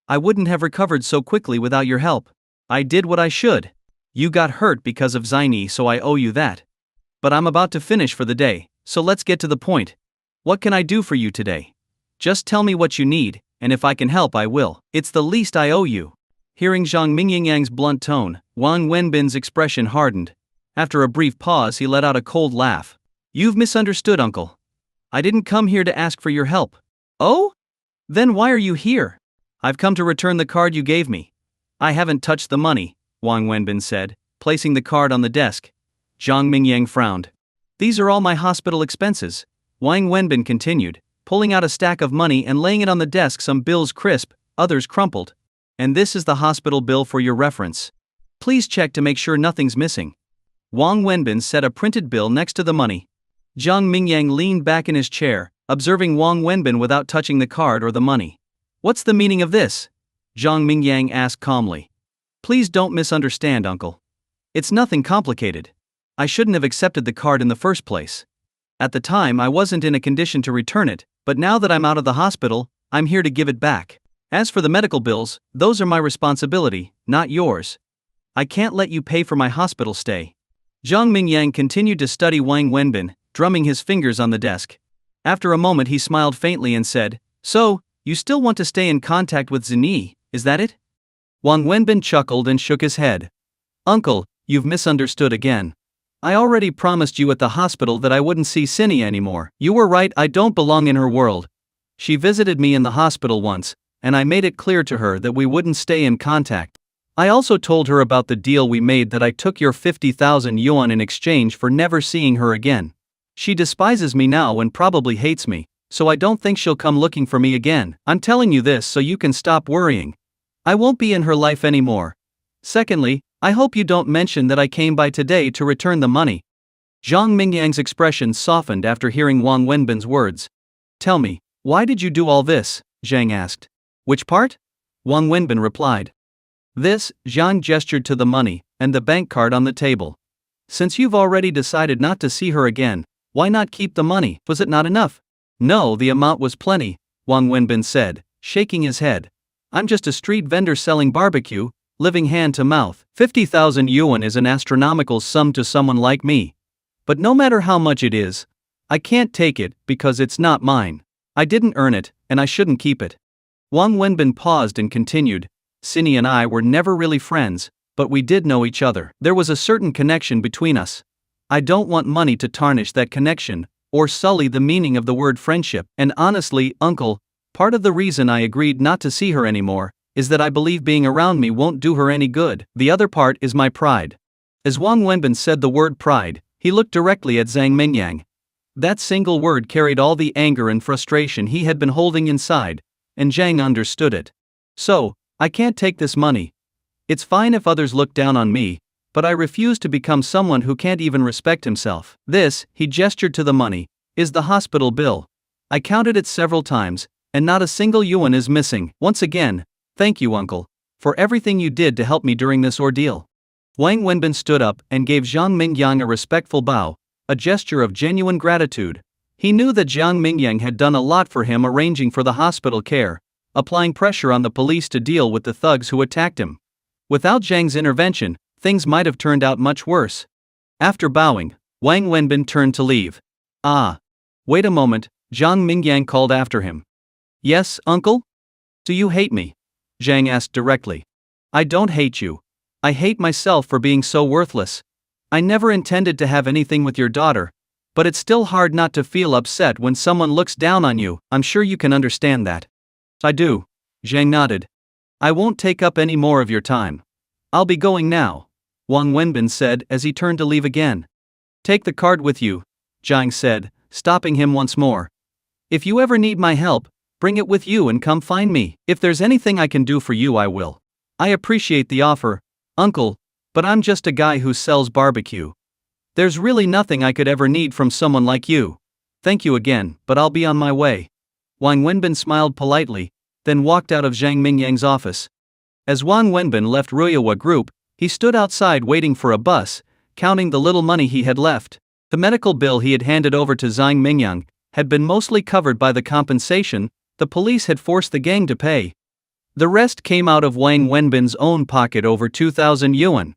I wouldn't have recovered so quickly without your help. I did what I should. You got hurt because of Xingi, so I owe you that. But I'm about to finish for the day, so let's get to the point. What can I do for you today? Just tell me what you need, and if I can help I will. It's the least I owe you. Hearing Zhang Mingyang's blunt tone, Wang Wenbin's expression hardened. After a brief pause he let out a cold laugh. You've misunderstood, uncle. I didn't come here to ask for your help. Oh? Then why are you here? I've come to return the card you gave me. I haven't touched the money, Wang Wenbin said, placing the card on the desk. Zhang Mingyang frowned. These are all my hospital expenses, Wang Wenbin continued, pulling out a stack of money and laying it on the desk, some bills crisp, others crumpled. And this is the hospital bill for your reference. Please check to make sure nothing's missing. Wang Wenbin set a printed bill next to the money. Zhang Mingyang leaned back in his chair, observing Wang Wenbin without touching the card or the money. What's the meaning of this? Zhang Mingyang asked calmly. Please don't misunderstand, uncle. It's nothing complicated. I shouldn't have accepted the card in the first place. At the time I wasn't in a condition to return it, but now that I'm out of the hospital, I'm here to give it back. As for the medical bills, those are my responsibility, not yours. I can't let you pay for my hospital stay. Zhang Mingyang continued to study Wang Wenbin, drumming his fingers on the desk. After a moment he smiled faintly and said, So, you still want to stay in contact with Xingi, is that it? Wang Wenbin chuckled and shook his head. Uncle, you've misunderstood again. I already promised you at the hospital that I wouldn't see Xingi anymore. You were right, I don't belong in her world. She visited me in the hospital once, and I made it clear to her that we wouldn't stay in contact. I also told her about the deal we made, that I took your 50,000 yuan in exchange for never seeing her again. She despises me now and probably hates me, so I don't think she'll come looking for me again. I'm telling you this so you can stop worrying. I won't be in her life anymore. Secondly, I hope you don't mention that I came by today to return the money. Zhang Mingyang's expression softened after hearing Wang Wenbin's words. Tell me, why did you do all this? Zhang asked. Which part? Wang Wenbin replied. This, Zhang gestured to the money, and the bank card on the table. Since you've already decided not to see her again, why not keep the money? Was it not enough? No, the amount was plenty, Wang Wenbin said, shaking his head. I'm just a street vendor selling barbecue, living hand to mouth. 50,000 yuan is an astronomical sum to someone like me. But no matter how much it is, I can't take it because it's not mine. I didn't earn it, and I shouldn't keep it. Wang Wenbin paused and continued. Xingi and I were never really friends, but we did know each other. There was a certain connection between us. I don't want money to tarnish that connection, or sully the meaning of the word friendship. And honestly, uncle, part of the reason I agreed not to see her anymore is that I believe being around me won't do her any good. The other part is my pride. As Wang Wenbin said the word pride, he looked directly at Zhang Mingyang. That single word carried all the anger and frustration he had been holding inside, and Zhang understood it. So, I can't take this money. It's fine if others look down on me, but I refuse to become someone who can't even respect himself. This, he gestured to the money, is the hospital bill. I counted it several times, and not a single yuan is missing. Once again, thank you, uncle, for everything you did to help me during this ordeal. Wang Wenbin stood up and gave Zhang Mingyang a respectful bow, a gesture of genuine gratitude. He knew that Zhang Mingyang had done a lot for him, arranging for the hospital care, applying pressure on the police to deal with the thugs who attacked him. Without Zhang's intervention, things might have turned out much worse. After bowing, Wang Wenbin turned to leave. Ah. Wait a moment, Zhang Mingyang called after him. Yes, uncle? Do you hate me? Zhang asked directly. I don't hate you. I hate myself for being so worthless. I never intended to have anything with your daughter, but it's still hard not to feel upset when someone looks down on you. I'm sure you can understand that. I do. Zhang nodded. I won't take up any more of your time. I'll be going now, Wang Wenbin said as he turned to leave again. Take the card with you, Zhang said, stopping him once more. If you ever need my help, bring it with you and come find me. If there's anything I can do for you, I will. I appreciate the offer, uncle, but I'm just a guy who sells barbecue. There's really nothing I could ever need from someone like you. Thank you again, but I'll be on my way. Wang Wenbin smiled politely, then walked out of Zhang Mingyang's office. As Wang Wenbin left Ruyawa Group, he stood outside waiting for a bus, counting the little money he had left. The medical bill he had handed over to Zhang Mingyang had been mostly covered by the compensation the police had forced the gang to pay. The rest came out of Wang Wenbin's own pocket, over 2,000 yuan.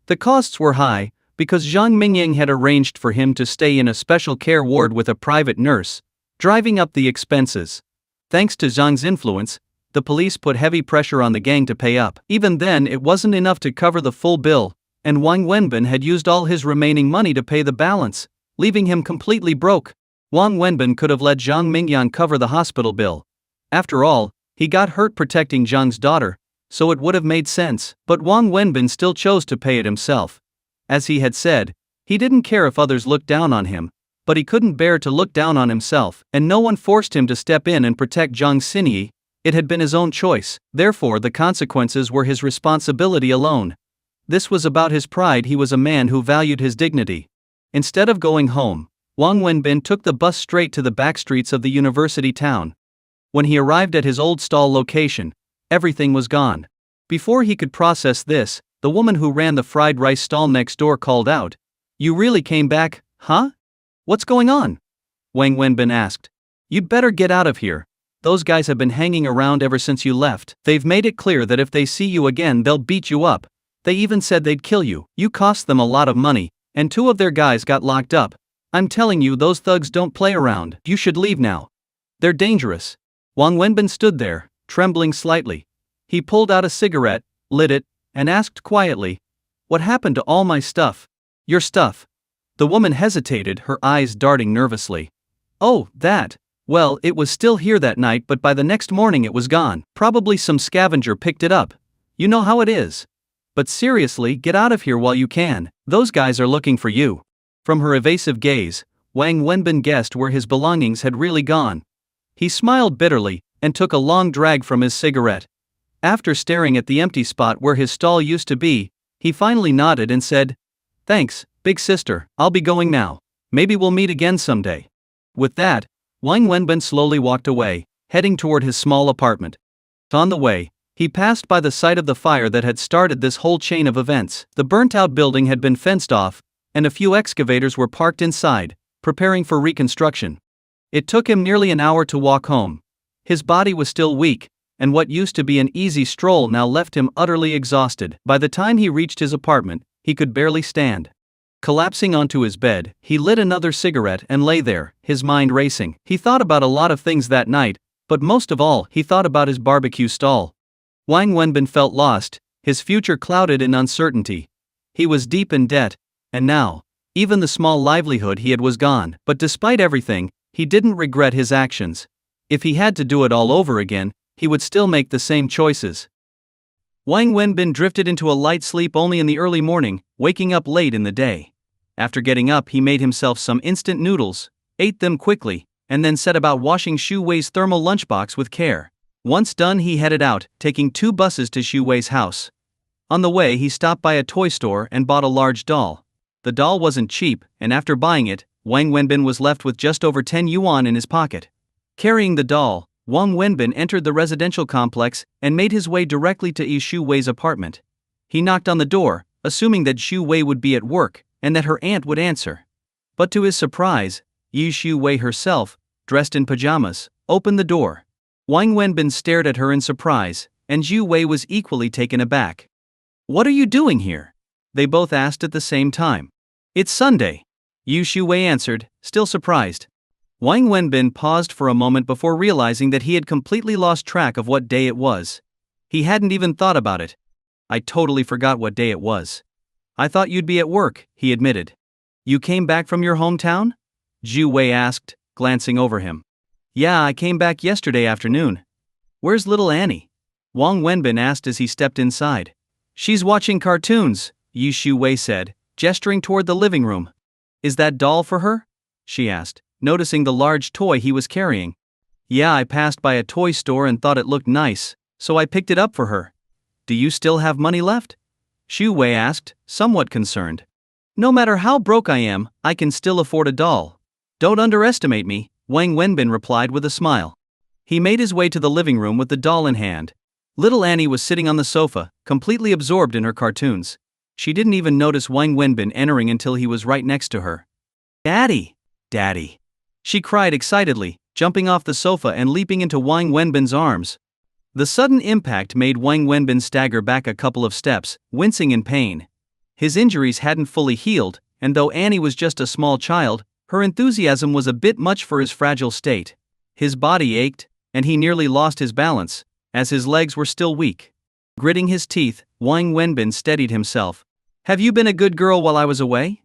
The costs were high, because Zhang Mingyang had arranged for him to stay in a special care ward with a private nurse, driving up the expenses. Thanks to Zhang's influence, the police put heavy pressure on the gang to pay up. Even then, it wasn't enough to cover the full bill, and Wang Wenbin had used all his remaining money to pay the balance, leaving him completely broke. Wang Wenbin could have let Zhang Mingyang cover the hospital bill. After all, he got hurt protecting Zhang's daughter, so it would have made sense, but Wang Wenbin still chose to pay it himself. As he had said, he didn't care if others looked down on him, but he couldn't bear to look down on himself, and no one forced him to step in and protect Jang Xingi. It had been his own choice, therefore the consequences were his responsibility alone. This was about his pride. He was a man who valued his dignity. Instead of going home, Wang Wenbin took the bus straight to the back streets of the university town. When he arrived at his old stall location, everything was gone. Before he could process this, the woman who ran the fried rice stall next door called out, "You really came back, huh? What's going on?" Wang Wenbin asked. "You'd better get out of here. Those guys have been hanging around ever since you left. They've made it clear that if they see you again, they'll beat you up. They even said they'd kill you. You cost them a lot of money, and 2 of their guys got locked up. I'm telling you, those thugs don't play around. You should leave now. They're dangerous." Wang Wenbin stood there, trembling slightly. He pulled out a cigarette, lit it, and asked quietly, "What happened to all my stuff?" "Your stuff?" The woman hesitated, her eyes darting nervously. "Oh, that. Well, it was still here that night, but by the next morning it was gone. Probably some scavenger picked it up. You know how it is. But seriously, get out of here while you can. Those guys are looking for you." From her evasive gaze, Wang Wenbin guessed where his belongings had really gone. He smiled bitterly, and took a long drag from his cigarette. After staring at the empty spot where his stall used to be, he finally nodded and said, "Thanks, big sister, I'll be going now. Maybe we'll meet again someday." With that, Wang Wenbin slowly walked away, heading toward his small apartment. On the way, he passed by the site of the fire that had started this whole chain of events. The burnt-out building had been fenced off, and a few excavators were parked inside, preparing for reconstruction. It took him nearly an hour to walk home. His body was still weak, and what used to be an easy stroll now left him utterly exhausted. By the time he reached his apartment, he could barely stand. Collapsing onto his bed, he lit another cigarette and lay there, his mind racing. He thought about a lot of things that night, but most of all, he thought about his barbecue stall. Wang Wenbin felt lost, his future clouded in uncertainty. He was deep in debt, and now, even the small livelihood he had was gone. But despite everything, he didn't regret his actions. If he had to do it all over again, he would still make the same choices. Wang Wenbin drifted into a light sleep only in the early morning, waking up late in the day. After getting up, he made himself some instant noodles, ate them quickly, and then set about washing Xu Wei's thermal lunchbox with care. Once done, he headed out, taking 2 buses to Xu Wei's house. On the way, he stopped by a toy store and bought a large doll. The doll wasn't cheap, and after buying it, Wang Wenbin was left with just over 10 yuan in his pocket. Carrying the doll, Wang Wenbin entered the residential complex and made his way directly to Xu Wei's apartment. He knocked on the door, assuming that Xu Wei would be at work and that her aunt would answer. But to his surprise, Xu Wei herself, dressed in pajamas, opened the door. Wang Wenbin stared at her in surprise, and Xu Wei was equally taken aback. "What are you doing here?" they both asked at the same time. "It's Sunday," Xu Wei answered, still surprised. Wang Wenbin paused for a moment before realizing that he had completely lost track of what day it was. He hadn't even thought about it. "I totally forgot what day it was. I thought you'd be at work," he admitted. "You came back from your hometown?" Xu Wei asked, glancing over him. "Yeah, I came back yesterday afternoon." "Where's little Annie?" Wang Wenbin asked as he stepped inside. "She's watching cartoons," Xu Wei said, gesturing toward the living room. "Is that doll for her?" she asked. noticing the large toy he was carrying. Yeah, I passed by a toy store and thought it looked nice, so I picked it up for her. Do you still have money left? Xu Wei asked, somewhat concerned. No matter how broke I am, I can still afford a doll. Don't underestimate me, Wang Wenbin replied with a smile. He made his way to the living room with the doll in hand. Little Annie was sitting on the sofa, completely absorbed in her cartoons. She didn't even notice Wang Wenbin entering until he was right next to her. Daddy! Daddy! She cried excitedly, jumping off the sofa and leaping into Wang Wenbin's arms. The sudden impact made Wang Wenbin stagger back a couple of steps, wincing in pain. His injuries hadn't fully healed, and though Annie was just a small child, her enthusiasm was a bit much for his fragile state. His body ached, and he nearly lost his balance, as his legs were still weak. Gritting his teeth, Wang Wenbin steadied himself. Have you been a good girl while I was away?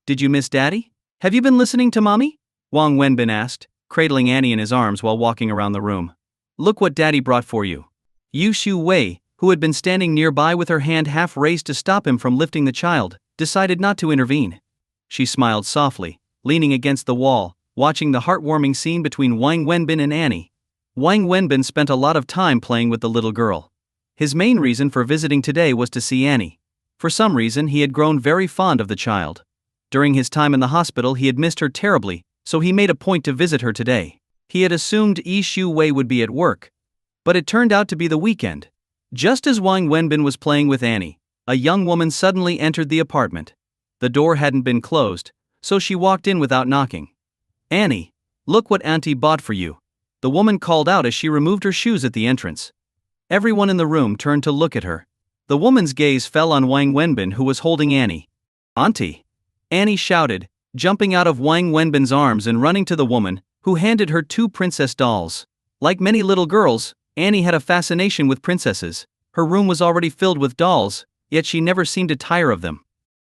Did you miss Daddy? Have you been listening to Mommy? Wang Wenbin asked, cradling Annie in his arms while walking around the room. Look what Daddy brought for you. Xu Wei, who had been standing nearby with her hand half raised to stop him from lifting the child, decided not to intervene. She smiled softly, leaning against the wall, watching the heartwarming scene between Wang Wenbin and Annie. Wang Wenbin spent a lot of time playing with the little girl. His main reason for visiting today was to see Annie. For some reason, he had grown very fond of the child. During his time in the hospital, he had missed her terribly, so he made a point to visit her today. He had assumed Xu Wei would be at work, but it turned out to be the weekend. Just as Wang Wenbin was playing with Annie, a young woman suddenly entered the apartment. The door hadn't been closed, so she walked in without knocking. Annie, look what Auntie bought for you, the woman called out as she removed her shoes at the entrance. Everyone in the room turned to look at her. The woman's gaze fell on Wang Wenbin, who was holding Annie. Auntie! Annie shouted, jumping out of Wang Wenbin's arms and running to the woman, who handed her 2 princess dolls. Like many little girls, Annie had a fascination with princesses. Her room was already filled with dolls, yet she never seemed to tire of them.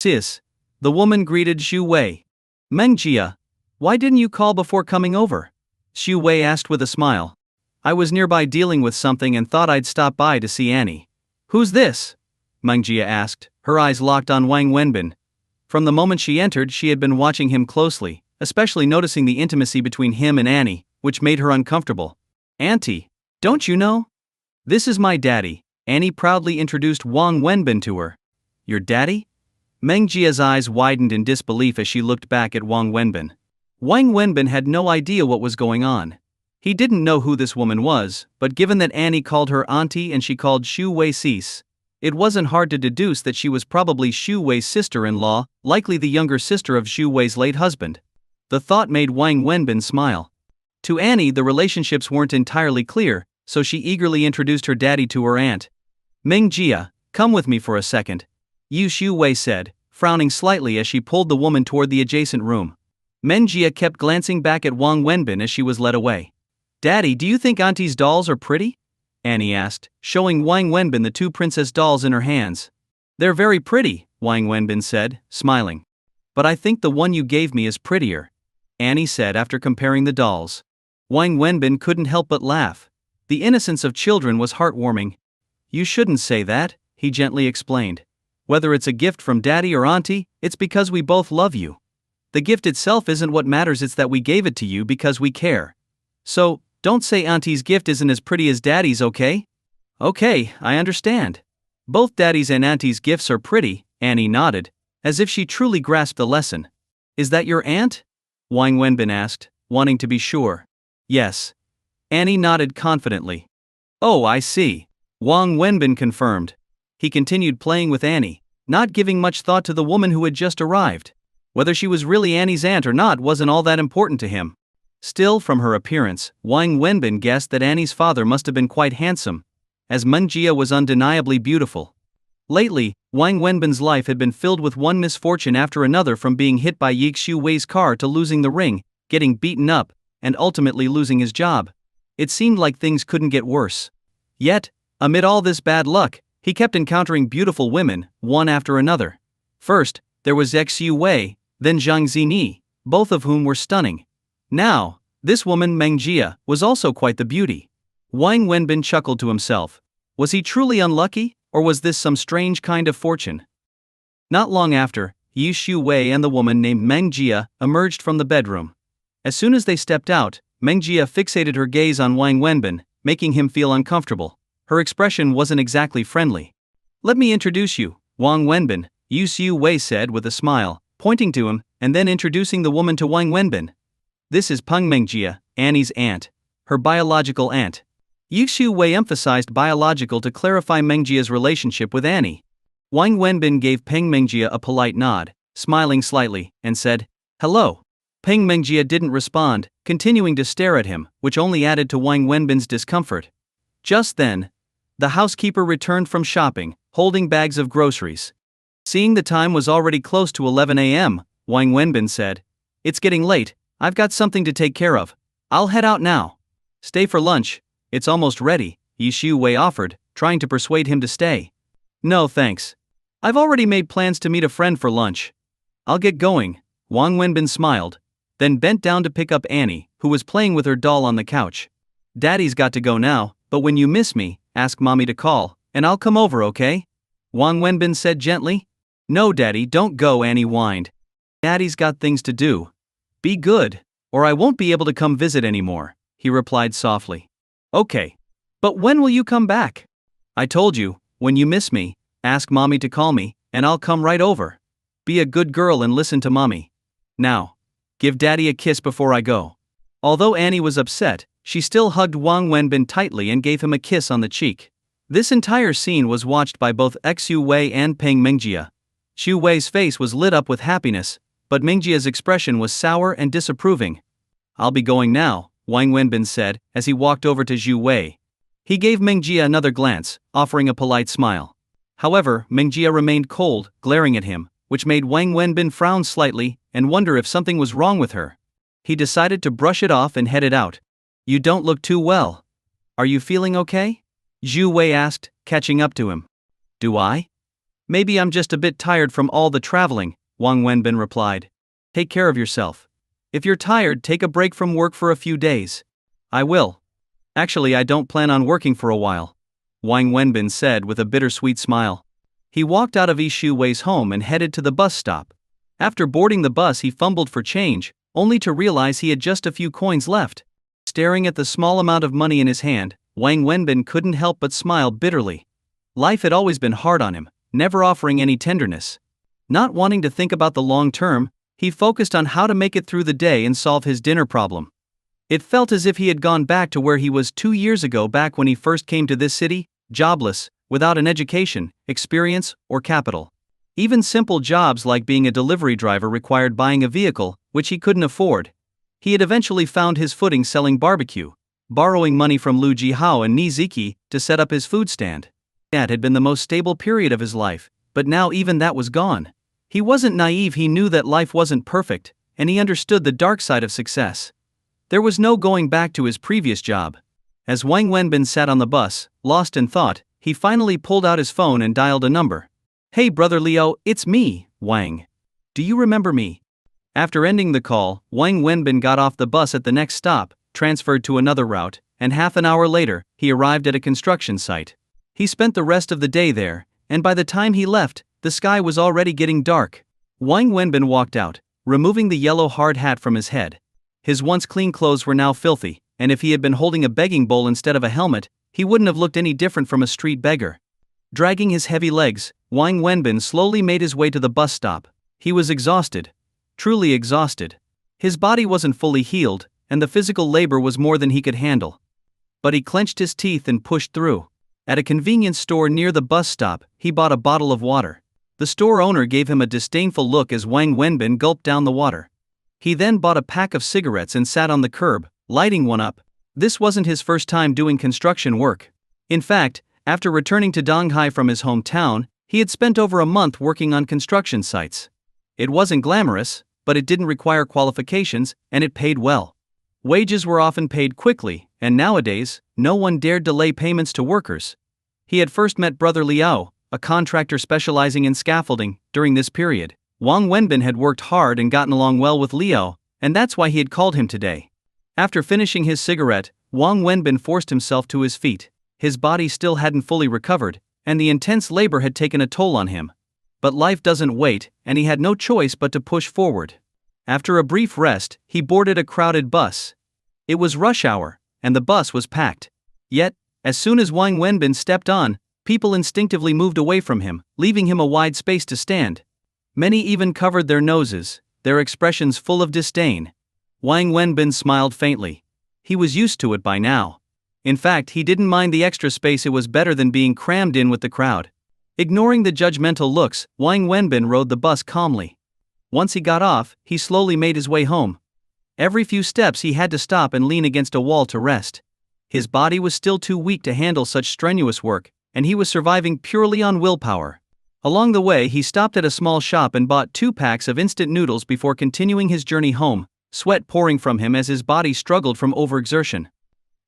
Sis, the woman greeted Xu Wei. Mengjia, why didn't you call before coming over? Xu Wei asked with a smile. I was nearby dealing with something and thought I'd stop by to see Annie. Who's this? Mengjia asked, her eyes locked on Wang Wenbin. From the moment she entered, she had been watching him closely, especially noticing the intimacy between him and Annie, which made her uncomfortable. Auntie, don't you know? This is my daddy, Annie proudly introduced Wang Wenbin to her. Your daddy? Mengjia's eyes widened in disbelief as she looked back at Wang Wenbin. Wang Wenbin had no idea what was going on. He didn't know who this woman was, but given that Annie called her auntie and she called Xu Wei sis, it wasn't hard to deduce that she was probably Xu Wei's sister-in-law, likely the younger sister of Xu Wei's late husband. The thought made Wang Wenbin smile. To Annie, the relationships weren't entirely clear, so she eagerly introduced her daddy to her aunt. Mengjia, come with me for a second, Xu Wei said, frowning slightly as she pulled the woman toward the adjacent room. Mengjia kept glancing back at Wang Wenbin as she was led away. Daddy, do you think Auntie's dolls are pretty? Annie asked, showing Wang Wenbin the 2 princess dolls in her hands. They're very pretty, Wang Wenbin said, smiling. But I think the one you gave me is prettier, Annie said after comparing the dolls. Wang Wenbin couldn't help but laugh. The innocence of children was heartwarming. You shouldn't say that, he gently explained. Whether it's a gift from Daddy or Auntie, it's because we both love you. The gift itself isn't what matters, it's that we gave it to you because we care. So, don't say Auntie's gift isn't as pretty as Daddy's, okay? Okay, I understand. Both Daddy's and Auntie's gifts are pretty, Annie nodded, as if she truly grasped the lesson. Is that your aunt? Wang Wenbin asked, wanting to be sure. Yes. Annie nodded confidently. Oh, I see. Wang Wenbin confirmed. He continued playing with Annie, not giving much thought to the woman who had just arrived. Whether she was really Annie's aunt or not wasn't all that important to him. Still, from her appearance, Wang Wenbin guessed that Annie's father must have been quite handsome, as Mengjia was undeniably beautiful. Lately, Wang Wenbin's life had been filled with one misfortune after another, from being hit by Xu Wei's car to losing the ring, getting beaten up, and ultimately losing his job. It seemed like things couldn't get worse. Yet, amid all this bad luck, he kept encountering beautiful women, one after another. First, there was Xu Wei, then Jang Xingi, both of whom were stunning. Now, this woman Mengjia was also quite the beauty. Wang Wenbin chuckled to himself. Was he truly unlucky, or was this some strange kind of fortune? Not long after, Xu Wei and the woman named Mengjia emerged from the bedroom. As soon as they stepped out, Mengjia fixated her gaze on Wang Wenbin, making him feel uncomfortable. Her expression wasn't exactly friendly. "Let me introduce you, Wang Wenbin," Yu Xiu Wei said with a smile, pointing to him, and then introducing the woman to Wang Wenbin. "This is Peng Mengjia, Annie's aunt. Her biological aunt." Yu Xiu Wei emphasized biological to clarify Mengjia's relationship with Annie. Wang Wenbin gave Peng Mengjia a polite nod, smiling slightly, and said, "Hello." Peng Mengjia didn't respond, continuing to stare at him, which only added to Wang Wenbin's discomfort. Just then, the housekeeper returned from shopping, holding bags of groceries. Seeing the time was already close to 11 a.m., Wang Wenbin said, "It's getting late, I've got something to take care of. I'll head out now." "Stay for lunch, it's almost ready," Yu Xiu Wei offered, trying to persuade him to stay. "No thanks. I've already made plans to meet a friend for lunch. I'll get going," Wang Wenbin smiled, then bent down to pick up Annie, who was playing with her doll on the couch. "Daddy's got to go now, but when you miss me, ask Mommy to call, and I'll come over, okay?" Wang Wenbin said gently. "No Daddy, don't go," Annie whined. "Daddy's got things to do. Be good, or I won't be able to come visit anymore," he replied softly. "Okay. But when will you come back?" "I told you, when you miss me, ask Mommy to call me, and I'll come right over. Be a good girl and listen to Mommy. Now, give Daddy a kiss before I go." Although Annie was upset, she still hugged Wang Wenbin tightly and gave him a kiss on the cheek. This entire scene was watched by both Xu Wei and Peng Mengjia. Xu Wei's face was lit up with happiness, but Mengjia's expression was sour and disapproving. "I'll be going now," Wang Wenbin said, as he walked over to Xu Wei. He gave Mengjia another glance, offering a polite smile. However, Mengjia remained cold, glaring at him, which made Wang Wenbin frown slightly and wonder if something was wrong with her. He decided to brush it off and headed out. "You don't look too well. Are you feeling okay?" Xu Wei asked, catching up to him. "Do I? Maybe I'm just a bit tired from all the traveling," Wang Wenbin replied. "Take care of yourself. If you're tired, take a break from work for a few days." "I will. Actually, I don't plan on working for a while," Wang Wenbin said with a bittersweet smile. He walked out of Xu Wei's home and headed to the bus stop. After boarding the bus, he fumbled for change, only to realize he had just a few coins left. Staring at the small amount of money in his hand, Wang Wenbin couldn't help but smile bitterly. Life had always been hard on him, never offering any tenderness. Not wanting to think about the long term, he focused on how to make it through the day and solve his dinner problem. It felt as if he had gone back to where he was 2 years ago, back when he first came to this city, jobless, without an education, experience, or capital. Even simple jobs like being a delivery driver required buying a vehicle, which he couldn't afford. He had eventually found his footing selling barbecue, borrowing money from Lu Jihao and Ni Ziki to set up his food stand. That had been the most stable period of his life, but now even that was gone. He wasn't naive, he knew that life wasn't perfect, and he understood the dark side of success. There was no going back to his previous job. As Wang Wenbin sat on the bus, lost in thought, he finally pulled out his phone and dialed a number. "Hey brother Leo, it's me, Wang. Do you remember me?" After ending the call, Wang Wenbin got off the bus at the next stop, transferred to another route, and half an hour later, he arrived at a construction site. He spent the rest of the day there, and by the time he left, the sky was already getting dark. Wang Wenbin walked out, removing the yellow hard hat from his head. His once clean clothes were now filthy, and if he had been holding a begging bowl instead of a helmet, he wouldn't have looked any different from a street beggar. Dragging his heavy legs, Wang Wenbin slowly made his way to the bus stop. He was exhausted. Truly exhausted. His body wasn't fully healed, and the physical labor was more than he could handle. But he clenched his teeth and pushed through. At a convenience store near the bus stop, he bought a bottle of water. The store owner gave him a disdainful look as Wang Wenbin gulped down the water. He then bought a pack of cigarettes and sat on the curb, lighting one up. This wasn't his first time doing construction work. In fact, after returning to Donghai from his hometown, he had spent over a month working on construction sites. It wasn't glamorous, but it didn't require qualifications, and it paid well. Wages were often paid quickly, and nowadays, no one dared delay payments to workers. He had first met Brother Liao, a contractor specializing in scaffolding, during this period. Wang Wenbin had worked hard and gotten along well with Liao, and that's why he had called him today. After finishing his cigarette, Wang Wenbin forced himself to his feet. His body still hadn't fully recovered, and the intense labor had taken a toll on him. But life doesn't wait, and he had no choice but to push forward. After a brief rest, he boarded a crowded bus. It was rush hour, and the bus was packed. Yet, as soon as Wang Wenbin stepped on, people instinctively moved away from him, leaving him a wide space to stand. Many even covered their noses, their expressions full of disdain. Wang Wenbin smiled faintly. He was used to it by now. In fact, he didn't mind the extra space. It was better than being crammed in with the crowd. Ignoring the judgmental looks, Wang Wenbin rode the bus calmly. Once he got off, he slowly made his way home. Every few steps he had to stop and lean against a wall to rest. His body was still too weak to handle such strenuous work, and he was surviving purely on willpower. Along the way, he stopped at a small shop and bought 2 packs of instant noodles before continuing his journey home, sweat pouring from him as his body struggled from overexertion.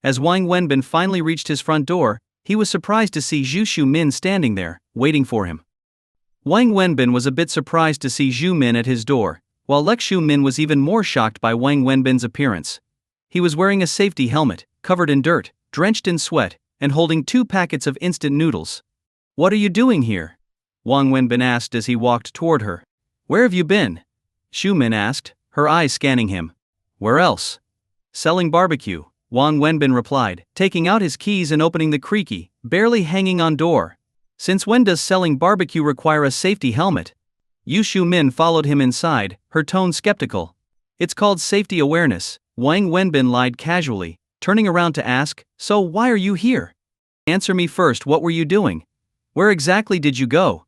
As Wang Wenbin finally reached his front door, he was surprised to see Zhu Xiumin standing there, waiting for him. Wang Wenbin was a bit surprised to see Zhu Min at his door, while Lek Xiumin was even more shocked by Wang Wenbin's appearance. He was wearing a safety helmet, covered in dirt, drenched in sweat, and holding 2 packets of instant noodles. "What are you doing here?" Wang Wenbin asked as he walked toward her. "Where have you been?" Xiumin asked, her eyes scanning him. "Where else?" "Selling barbecue," Wang Wenbin replied, taking out his keys and opening the creaky, barely hanging on door. "Since when does selling barbecue require a safety helmet?" Yu Xiumin followed him inside, her tone skeptical. "It's called safety awareness," Wang Wenbin lied casually, turning around to ask, "So why are you here? Answer me first, what were you doing? Where exactly did you go?"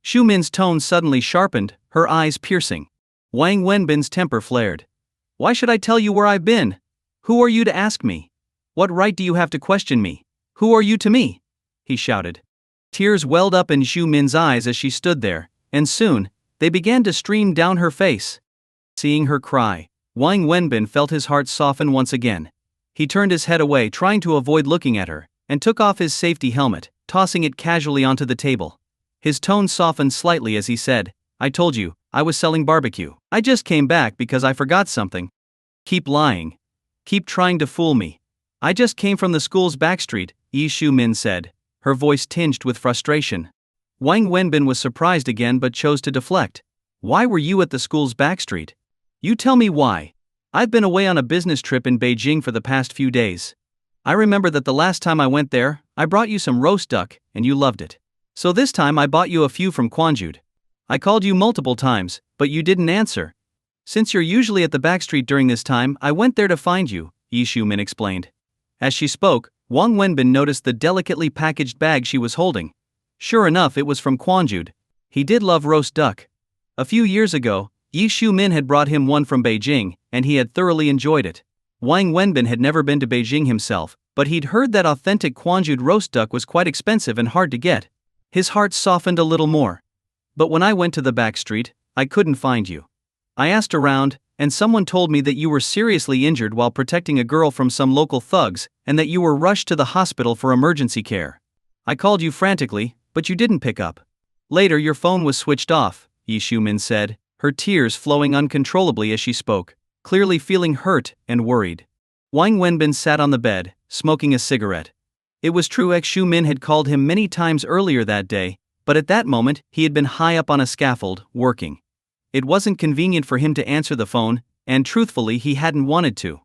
Xiumin's tone suddenly sharpened, her eyes piercing. Wang Wenbin's temper flared. "Why should I tell you where I've been? Who are you to ask me? What right do you have to question me? Who are you to me?" he shouted. Tears welled up in Xiumin's eyes as she stood there, and soon, they began to stream down her face. Seeing her cry, Wang Wenbin felt his heart soften once again. He turned his head away, trying to avoid looking at her, and took off his safety helmet, tossing it casually onto the table. His tone softened slightly as he said, "I told you, I was selling barbecue. I just came back because I forgot something." "Keep lying. Keep trying to fool me. I just came from the school's backstreet," Yi Xiumin said, her voice tinged with frustration. Wang Wenbin was surprised again but chose to deflect. "Why were you at the school's backstreet? You tell me why. I've been away on a business trip in Beijing for the past few days. I remember that the last time I went there, I brought you some roast duck, and you loved it. So this time I bought you a few from Quanjude. I called you multiple times, but you didn't answer. Since you're usually at the backstreet during this time, I went there to find you," Yi Xiumin explained. As she spoke, Wang Wenbin noticed the delicately packaged bag she was holding. Sure enough, it was from Quanjude. He did love roast duck. A few years ago, Yi Xiumin had brought him one from Beijing, and he had thoroughly enjoyed it. Wang Wenbin had never been to Beijing himself, but he'd heard that authentic Quanjude roast duck was quite expensive and hard to get. His heart softened a little more. "But when I went to the back street, I couldn't find you. I asked around, and someone told me that you were seriously injured while protecting a girl from some local thugs, and that you were rushed to the hospital for emergency care. I called you frantically, but you didn't pick up. Later your phone was switched off," Yi Xiumin said, her tears flowing uncontrollably as she spoke, clearly feeling hurt and worried. Wang Wenbin sat on the bed, smoking a cigarette. It was true X Xiumin had called him many times earlier that day, but at that moment he had been high up on a scaffold, working. It wasn't convenient for him to answer the phone, and truthfully he hadn't wanted to.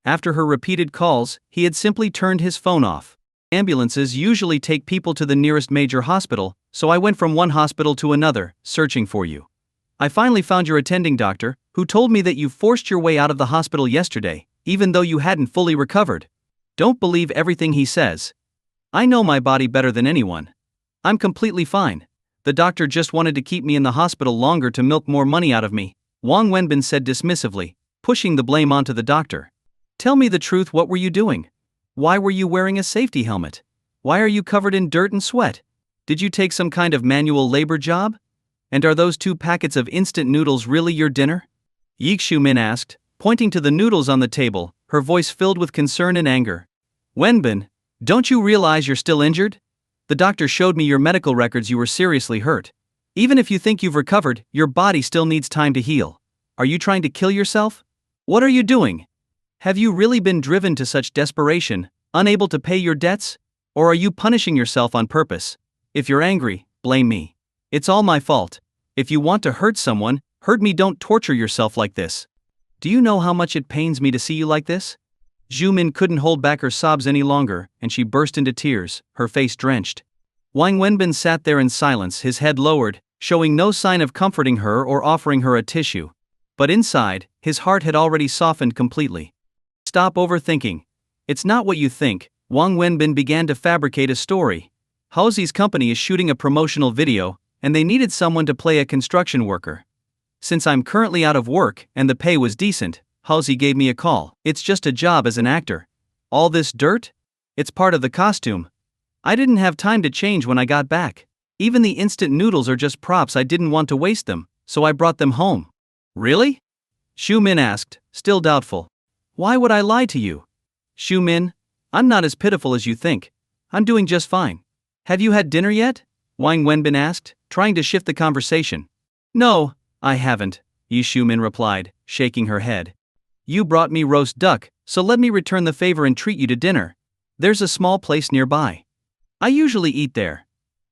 After her repeated calls, he had simply turned his phone off. "Ambulances usually take people to the nearest major hospital, so I went from one hospital to another, searching for you. I finally found your attending doctor, who told me that you forced your way out of the hospital yesterday, even though you hadn't fully recovered. Don't believe everything he says. I know my body better than anyone. I'm completely fine. The doctor just wanted to keep me in the hospital longer to milk more money out of me," Wang Wenbin said dismissively, pushing the blame onto the doctor. "Tell me the truth, what were you doing? Why were you wearing a safety helmet? Why are you covered in dirt and sweat? Did you take some kind of manual labor job? And are those 2 packets of instant noodles really your dinner?" Yi Xiumin asked, pointing to the noodles on the table, her voice filled with concern and anger. "Wenbin, don't you realize you're still injured? The doctor showed me your medical records, you were seriously hurt. Even if you think you've recovered, your body still needs time to heal. Are you trying to kill yourself? What are you doing? Have you really been driven to such desperation, unable to pay your debts? Or are you punishing yourself on purpose? If you're angry, blame me. It's all my fault. If you want to hurt someone, Heard me, don't torture yourself like this. Do you know how much it pains me to see you like this? Zhu Min couldn't hold back her sobs any longer, and she burst into tears, her face drenched. Wang Wenbin sat there in silence, his head lowered, showing no sign of comforting her or offering her a tissue. But inside, his heart had already softened completely. Stop overthinking. It's not what you think. Wang Wenbin began to fabricate a story. Haozi's company is shooting a promotional video, and they needed someone to play a construction worker. Since I'm currently out of work and the pay was decent, Haozi gave me a call. It's just a job as an actor. All this dirt? It's part of the costume. I didn't have time to change when I got back. Even the instant noodles are just props. I didn't want to waste them, so I brought them home. Really? Xu Min asked, still doubtful. Why would I lie to you? Xu Min, I'm not as pitiful as you think. I'm doing just fine. Have you had dinner yet? Wang Wenbin asked, trying to shift the conversation. No, I haven't, Yi Xumin replied, shaking her head. You brought me roast duck, so let me return the favor and treat you to dinner. There's a small place nearby. I usually eat there.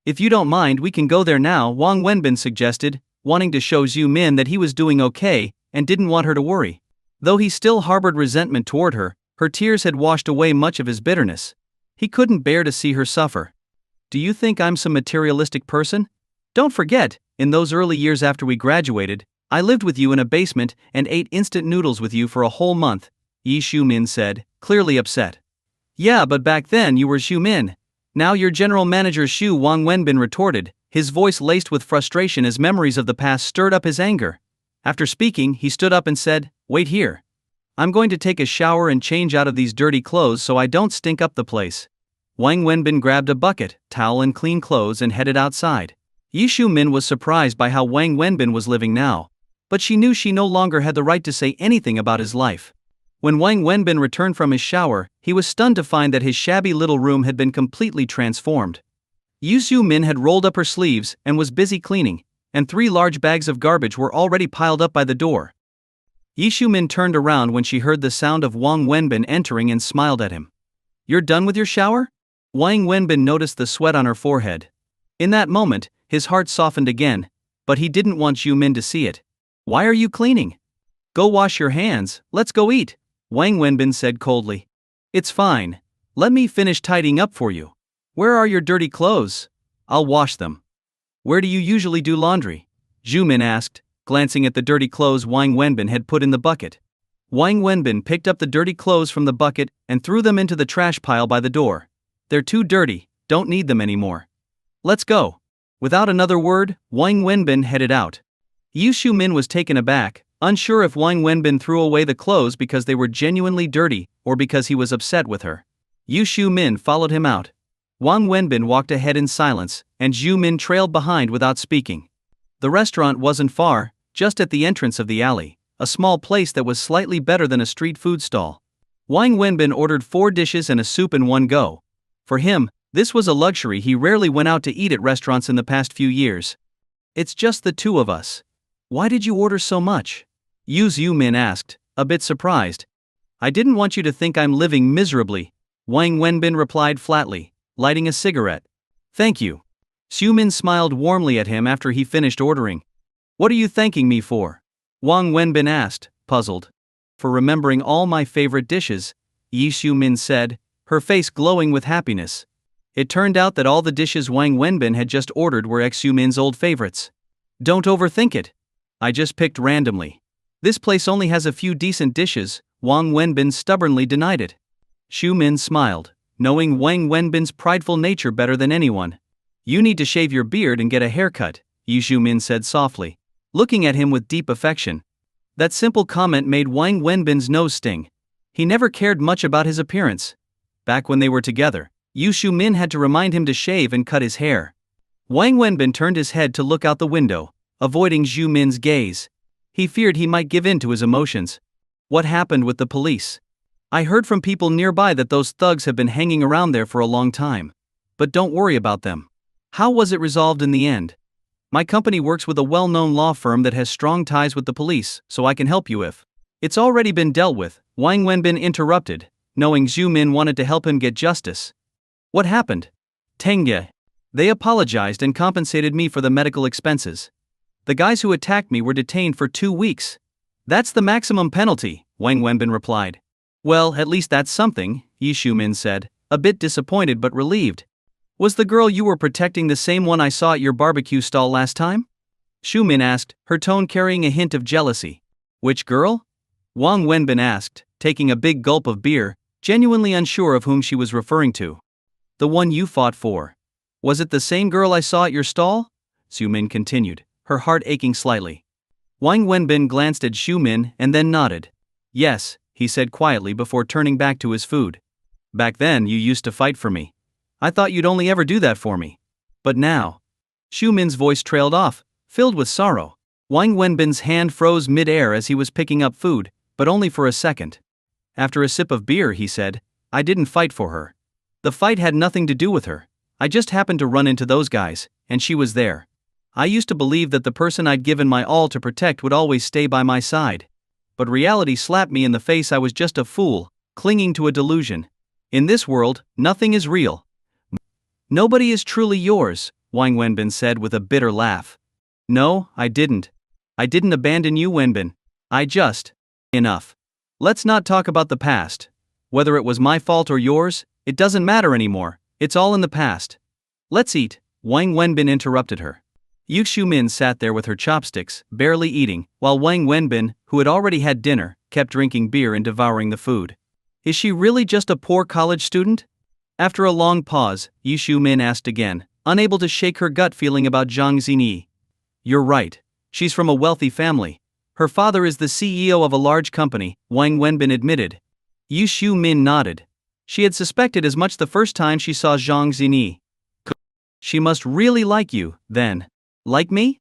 If you don't mind, we can go there now, Wang Wenbin suggested, wanting to show Xu Min that he was doing okay and didn't want her to worry. Though he still harbored resentment toward her, her tears had washed away much of his bitterness. He couldn't bear to see her suffer. Do you think I'm some materialistic person? Don't forget, in those early years after we graduated, I lived with you in a basement and ate instant noodles with you for a whole month, Yi Xumin said, clearly upset. Yeah, but back then you were Xu Min. Now you're general manager Xu, Wang Wenbin retorted, his voice laced with frustration as memories of the past stirred up his anger. After speaking, he stood up and said, Wait here. I'm going to take a shower and change out of these dirty clothes so I don't stink up the place. Wang Wenbin grabbed a bucket, towel and clean clothes and headed outside. Yi Xumin was surprised by how Wang Wenbin was living now, but she knew she no longer had the right to say anything about his life. When Wang Wenbin returned from his shower, he was stunned to find that his shabby little room had been completely transformed. Yi Xumin had rolled up her sleeves and was busy cleaning, and 3 large bags of garbage were already piled up by the door. Yi Xumin turned around when she heard the sound of Wang Wenbin entering and smiled at him. You're done with your shower? Wang Wenbin noticed the sweat on her forehead. In that moment, his heart softened again, but he didn't want Xu Min to see it. Why are you cleaning? Go wash your hands, let's go eat, Wang Wenbin said coldly. It's fine. Let me finish tidying up for you. Where are your dirty clothes? I'll wash them. Where do you usually do laundry? Xu Min asked, glancing at the dirty clothes Wang Wenbin had put in the bucket. Wang Wenbin picked up the dirty clothes from the bucket and threw them into the trash pile by the door. They're too dirty, don't need them anymore. Let's go. Without another word, Wang Wenbin headed out. Yi Xumin was taken aback, unsure if Wang Wenbin threw away the clothes because they were genuinely dirty or because he was upset with her. Yi Xumin followed him out. Wang Wenbin walked ahead in silence, and Xu Min trailed behind without speaking. The restaurant wasn't far, just at the entrance of the alley, a small place that was slightly better than a street food stall. Wang Wenbin ordered 4 dishes and a soup in one go. For him, this was a luxury. He rarely went out to eat at restaurants in the past few years. It's just the 2 of us. Why did you order so much? Yu Xumin asked, a bit surprised. I didn't want you to think I'm living miserably, Wang Wenbin replied flatly, lighting a cigarette. Thank you. Xumin smiled warmly at him after he finished ordering. What are you thanking me for? Wang Wenbin asked, puzzled. For remembering all my favorite dishes, Yi Xumin said, her face glowing with happiness. It turned out that all the dishes Wang Wenbin had just ordered were Xumin's old favorites. Don't overthink it. I just picked randomly. This place only has a few decent dishes, Wang Wenbin stubbornly denied it. Xu Min smiled, knowing Wang Wenbin's prideful nature better than anyone. You need to shave your beard and get a haircut, Yi Xumin said softly, looking at him with deep affection. That simple comment made Wang Wenbin's nose sting. He never cared much about his appearance. Back when they were together, Yu Xumin had to remind him to shave and cut his hair. Wang Wenbin turned his head to look out the window, avoiding Xu Min's gaze. He feared he might give in to his emotions. What happened with the police? I heard from people nearby that those thugs have been hanging around there for a long time. But don't worry about them. How was it resolved in the end? My company works with a well-known law firm that has strong ties with the police, so I can help you if it's already been dealt with, Wang Wenbin interrupted, knowing Xu Min wanted to help him get justice. What happened? Tengye. They apologized and compensated me for the medical expenses. The guys who attacked me were detained for 2 weeks. That's the maximum penalty, Wang Wenbin replied. Well, at least that's something, Yi Shumin said, a bit disappointed but relieved. Was the girl you were protecting the same one I saw at your barbecue stall last time? Shumin asked, her tone carrying a hint of jealousy. Which girl? Wang Wenbin asked, taking a big gulp of beer, genuinely unsure of whom she was referring to. The one you fought for. Was it the same girl I saw at your stall? Shumin continued, her heart aching slightly. Wang Wenbin glanced at Shumin and then nodded. Yes, he said quietly before turning back to his food. Back then you used to fight for me. I thought you'd only ever do that for me. But now. Shumin's voice trailed off, filled with sorrow. Wang Wenbin's hand froze mid-air as he was picking up food, but only for a second. After a sip of beer, he said, I didn't fight for her. The fight had nothing to do with her. I just happened to run into those guys, and she was there. I used to believe that the person I'd given my all to protect would always stay by my side. But reality slapped me in the face. I was just a fool, clinging to a delusion. In this world, nothing is real. Nobody is truly yours, Wang Wenbin said with a bitter laugh. No, I didn't. I didn't abandon you, Wenbin. I just... Enough. Let's not talk about the past. Whether it was my fault or yours, it doesn't matter anymore. It's all in the past. Let's eat, Wang Wenbin interrupted her. Yu Shumin sat there with her chopsticks, barely eating, while Wang Wenbin, who had already had dinner, kept drinking beer and devouring the food. Is she really just a poor college student? After a long pause, Yu Shumin asked again, unable to shake her gut feeling about Jang Xingi. You're right. She's from a wealthy family. Her father is the CEO of a large company, Wang Wenbin admitted. Yu Shumin nodded. She had suspected as much the first time she saw Jang Xingi. She must really like you, then. Like me?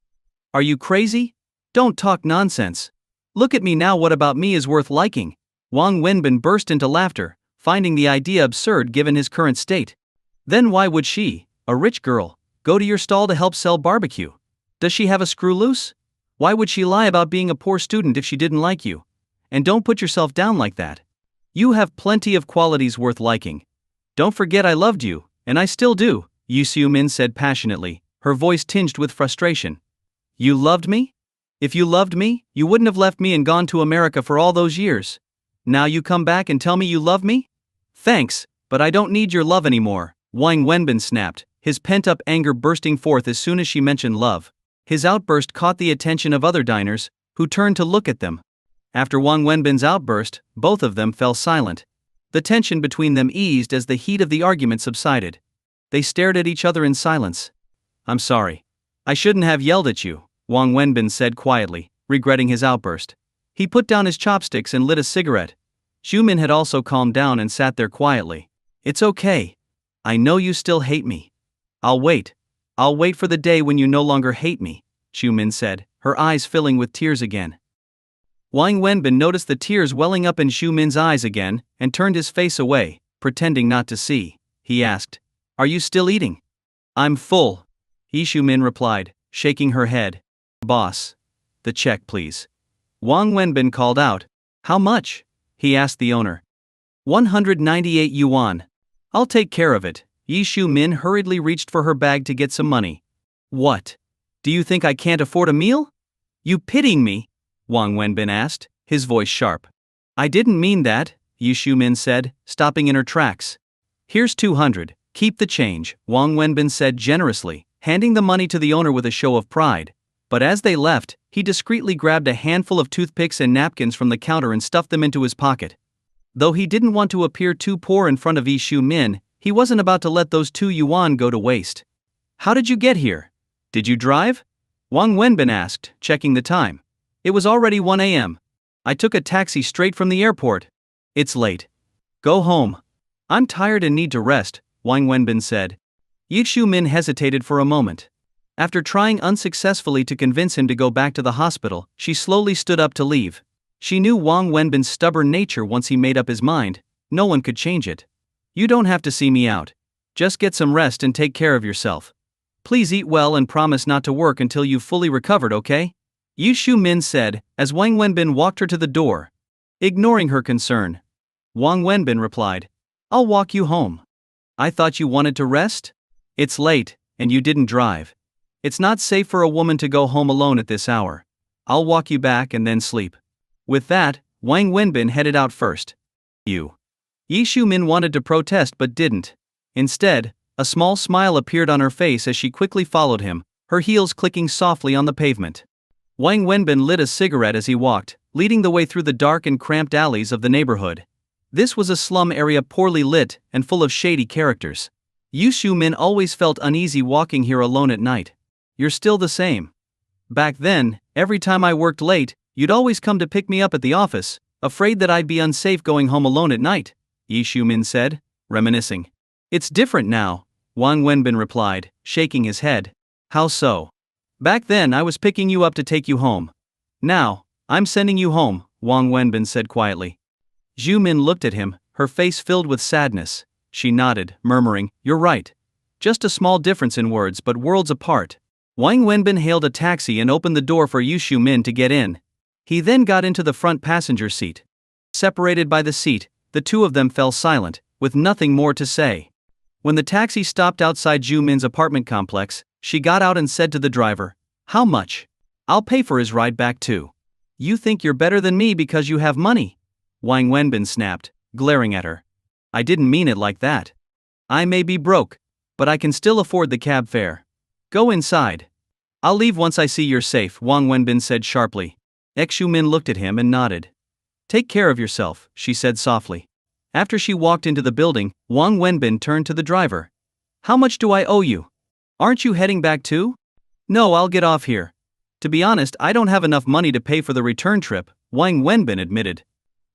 Are you crazy? Don't talk nonsense. Look at me now. What about me is worth liking? Wang Wenbin burst into laughter, finding the idea absurd given his current state. Then why would she, a rich girl, go to your stall to help sell barbecue? Does she have a screw loose? Why would she lie about being a poor student if she didn't like you? And don't put yourself down like that. You have plenty of qualities worth liking. Don't forget I loved you, and I still do, Yu Xiumin said passionately, her voice tinged with frustration. You loved me? If you loved me, you wouldn't have left me and gone to America for all those years. Now you come back and tell me you love me? Thanks, but I don't need your love anymore, Wang Wenbin snapped, his pent-up anger bursting forth as soon as she mentioned love. His outburst caught the attention of other diners, who turned to look at them. After Wang Wenbin's outburst, both of them fell silent. The tension between them eased as the heat of the argument subsided. They stared at each other in silence. I'm sorry. I shouldn't have yelled at you, Wang Wenbin said quietly, regretting his outburst. He put down his chopsticks and lit a cigarette. Shumin had also calmed down and sat there quietly. It's okay. I know you still hate me. I'll wait. I'll wait for the day when you no longer hate me, Shumin said, her eyes filling with tears again. Wang Wenbin noticed the tears welling up in Shumin's eyes again, and turned his face away, pretending not to see. He asked, Are you still eating? I'm full, Yi Shumin replied, shaking her head. Boss. The check please. Wang Wenbin called out. How much? He asked the owner. 198 yuan. I'll take care of it. Yi Shumin hurriedly reached for her bag to get some money. What? Do you think I can't afford a meal? You pitying me? Wang Wenbin asked, his voice sharp. I didn't mean that, Yi Shumin said, stopping in her tracks. Here's 200, keep the change, Wang Wenbin said generously, handing the money to the owner with a show of pride. But as they left, he discreetly grabbed a handful of toothpicks and napkins from the counter and stuffed them into his pocket. Though he didn't want to appear too poor in front of Yi Shumin, he wasn't about to let those 2 yuan go to waste. How did you get here? Did you drive? Wang Wenbin asked, checking the time. It was already 1 a.m. I took a taxi straight from the airport. It's late. Go home. I'm tired and need to rest, Wang Wenbin said. Yi Shumin hesitated for a moment. After trying unsuccessfully to convince him to go back to the hospital, she slowly stood up to leave. She knew Wang Wenbin's stubborn nature. Once he made up his mind, no one could change it. You don't have to see me out. Just get some rest and take care of yourself. Please eat well and promise not to work until you've fully recovered, okay? Yu Shumin said, as Wang Wenbin walked her to the door. Ignoring her concern, Wang Wenbin replied, I'll walk you home. I thought you wanted to rest? It's late, and you didn't drive. It's not safe for a woman to go home alone at this hour. I'll walk you back and then sleep. With that, Wang Wenbin headed out first. Yi Xiumin wanted to protest but didn't. Instead, a small smile appeared on her face as she quickly followed him, her heels clicking softly on the pavement. Wang Wenbin lit a cigarette as he walked, leading the way through the dark and cramped alleys of the neighborhood. This was a slum area poorly lit and full of shady characters. Yi Xiumin always felt uneasy walking here alone at night. You're still the same. Back then, every time I worked late, you'd always come to pick me up at the office, afraid that I'd be unsafe going home alone at night, Yi Xiumin said, reminiscing. It's different now, Wang Wenbin replied, shaking his head. How so? Back then I was picking you up to take you home. Now, I'm sending you home, Wang Wenbin said quietly. Xiumin looked at him, her face filled with sadness. She nodded, murmuring, You're right. Just a small difference in words but worlds apart. Wang Wenbin hailed a taxi and opened the door for Yi Xiumin to get in. He then got into the front passenger seat. Separated by the seat, the two of them fell silent, with nothing more to say. When the taxi stopped outside Xiumin's apartment complex, she got out and said to the driver, How much? I'll pay for his ride back too. You think you're better than me because you have money? Wang Wenbin snapped, glaring at her. I didn't mean it like that. I may be broke, but I can still afford the cab fare. Go inside. I'll leave once I see you're safe, Wang Wenbin said sharply. Xiumin looked at him and nodded. Take care of yourself, she said softly. After she walked into the building, Wang Wenbin turned to the driver. How much do I owe you? Aren't you heading back too? No, I'll get off here. To be honest, I don't have enough money to pay for the return trip, Wang Wenbin admitted.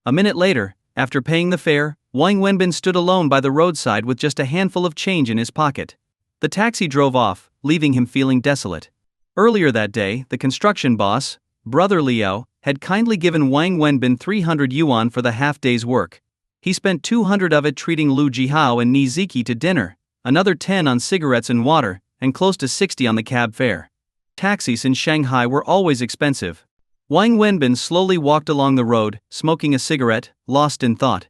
A minute later, after paying the fare, Wang Wenbin stood alone by the roadside with just a handful of change in his pocket. The taxi drove off, leaving him feeling desolate. Earlier that day, the construction boss, Brother Liao, had kindly given Wang Wenbin 300 yuan for the half-day's work. He spent 200 of it treating Lu Jihao and Ni Ziki to dinner, another 10 on cigarettes and water, and close to 60 on the cab fare. Taxis in Shanghai were always expensive. Wang Wenbin slowly walked along the road, smoking a cigarette, lost in thought.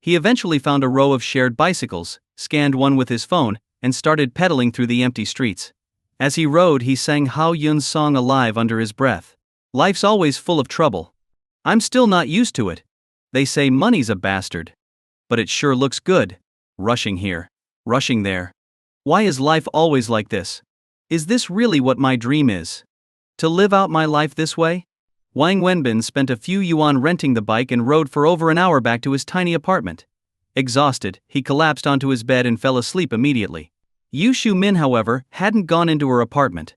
He eventually found a row of shared bicycles, scanned one with his phone, and started pedaling through the empty streets. As he rode, he sang Hao Yun's song Alive under his breath. Life's always full of trouble. I'm still not used to it. They say money's a bastard. But it sure looks good. Rushing here. Rushing there. Why is life always like this? Is this really what my dream is? To live out my life this way? Wang Wenbin spent a few yuan renting the bike and rode for over an hour back to his tiny apartment. Exhausted, he collapsed onto his bed and fell asleep immediately. Yi Xiumin, however, hadn't gone into her apartment.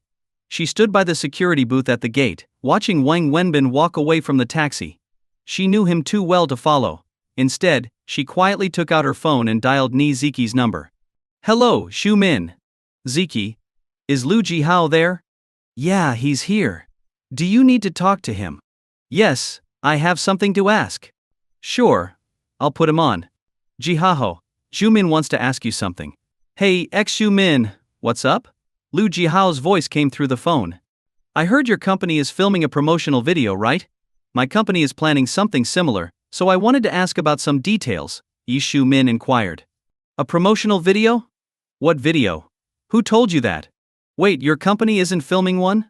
She stood by the security booth at the gate, watching Wang Wenbin walk away from the taxi. She knew him too well to follow. Instead, she quietly took out her phone and dialed Ni Ziki's number. Hello, Xiumin. Ziki. Is Lu Jihao there? Yeah, he's here. Do you need to talk to him? Yes, I have something to ask. Sure. I'll put him on. Jihao, Xiumin wants to ask you something. Hey, Xiumin, what's up? Lu Jihao's voice came through the phone. I heard your company is filming a promotional video, right? My company is planning something similar, so I wanted to ask about some details, Yi Xiumin inquired. A promotional video? What video? Who told you that? Wait, your company isn't filming one?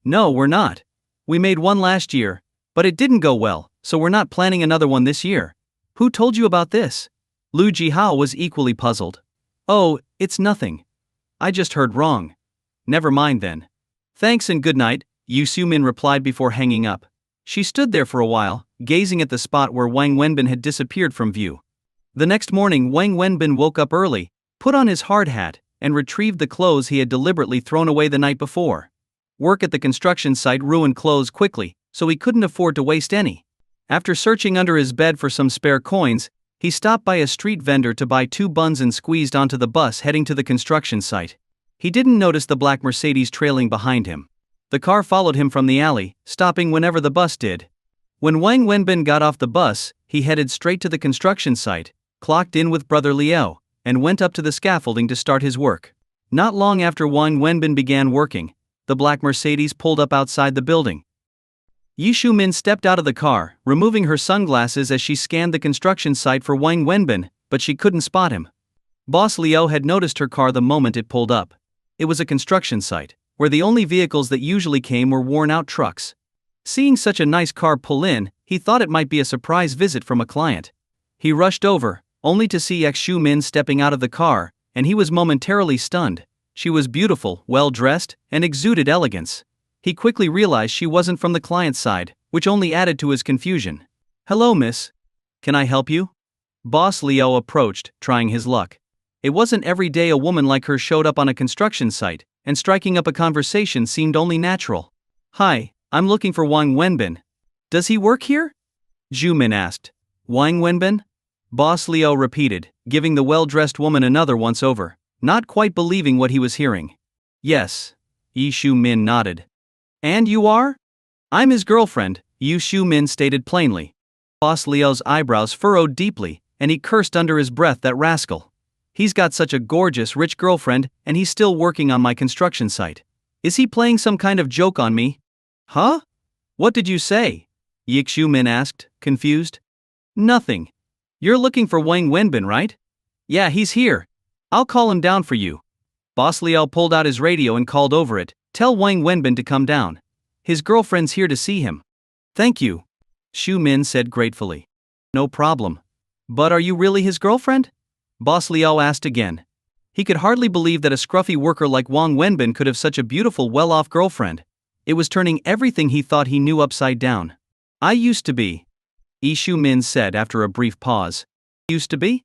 No, we're not. We made one last year, but it didn't go well, so we're not planning another one this year. Who told you about this? Lu Jihao was equally puzzled. Oh, it's nothing. I just heard wrong. Never mind then. Thanks and good night, Yi Xiumin replied before hanging up. She stood there for a while, gazing at the spot where Wang Wenbin had disappeared from view. The next morning, Wang Wenbin woke up early, put on his hard hat, and retrieved the clothes he had deliberately thrown away the night before. Work at the construction site ruined clothes quickly, so he couldn't afford to waste any. After searching under his bed for some spare coins, he stopped by a street vendor to buy 2 buns and squeezed onto the bus heading to the construction site. He didn't notice the black Mercedes trailing behind him. The car followed him from the alley, stopping whenever the bus did. When Wang Wenbin got off the bus, he headed straight to the construction site, clocked in with Brother Liao, and went up to the scaffolding to start his work. Not long after Wang Wenbin began working, the black Mercedes pulled up outside the building. Yi Xiumin stepped out of the car, removing her sunglasses as she scanned the construction site for Wang Wenbin, but she couldn't spot him. Boss Liao had noticed her car the moment it pulled up. It was a construction site, where where the only vehicles that usually came were worn-out trucks. Seeing such a nice car pull in, he thought it might be a surprise visit from a client. He rushed over, only to see Xu Min stepping out of the car, and he was momentarily stunned. She was beautiful, well-dressed, and exuded elegance. He quickly realized she wasn't from the client's side, which only added to his confusion. "Hello, miss. Can I help you?" Boss Leo approached, trying his luck. It wasn't every day a woman like her showed up on a construction site, and striking up a conversation seemed only natural. "Hi, I'm looking for Wang Wenbin. Does he work here?" Zhu Min asked. "Wang Wenbin?" Boss Leo repeated, giving the well-dressed woman another once-over, not quite believing what he was hearing. "Yes." Yi Shu Min nodded. "And you are?" "I'm his girlfriend," Yu Shu Min stated plainly. Boss Leo's eyebrows furrowed deeply, and he cursed under his breath, "That rascal. He's got such a gorgeous, rich girlfriend, and he's still working on my construction site. Is he playing some kind of joke on me?" "Huh? What did you say?" Yi Shu Min asked, confused. "Nothing. You're looking for Wang Wenbin, right?" "Yeah, he's here. I'll call him down for you." Boss Liao pulled out his radio and called over it, "Tell Wang Wenbin to come down. His girlfriend's here to see him." "Thank you," Shu Min said gratefully. "No problem. But are you really his girlfriend?" Boss Liao asked again. He could hardly believe that a scruffy worker like Wang Wenbin could have such a beautiful, well-off girlfriend. It was turning everything he thought he knew upside down. "I used to be," Yi Shu Min said after a brief pause. "Used to be?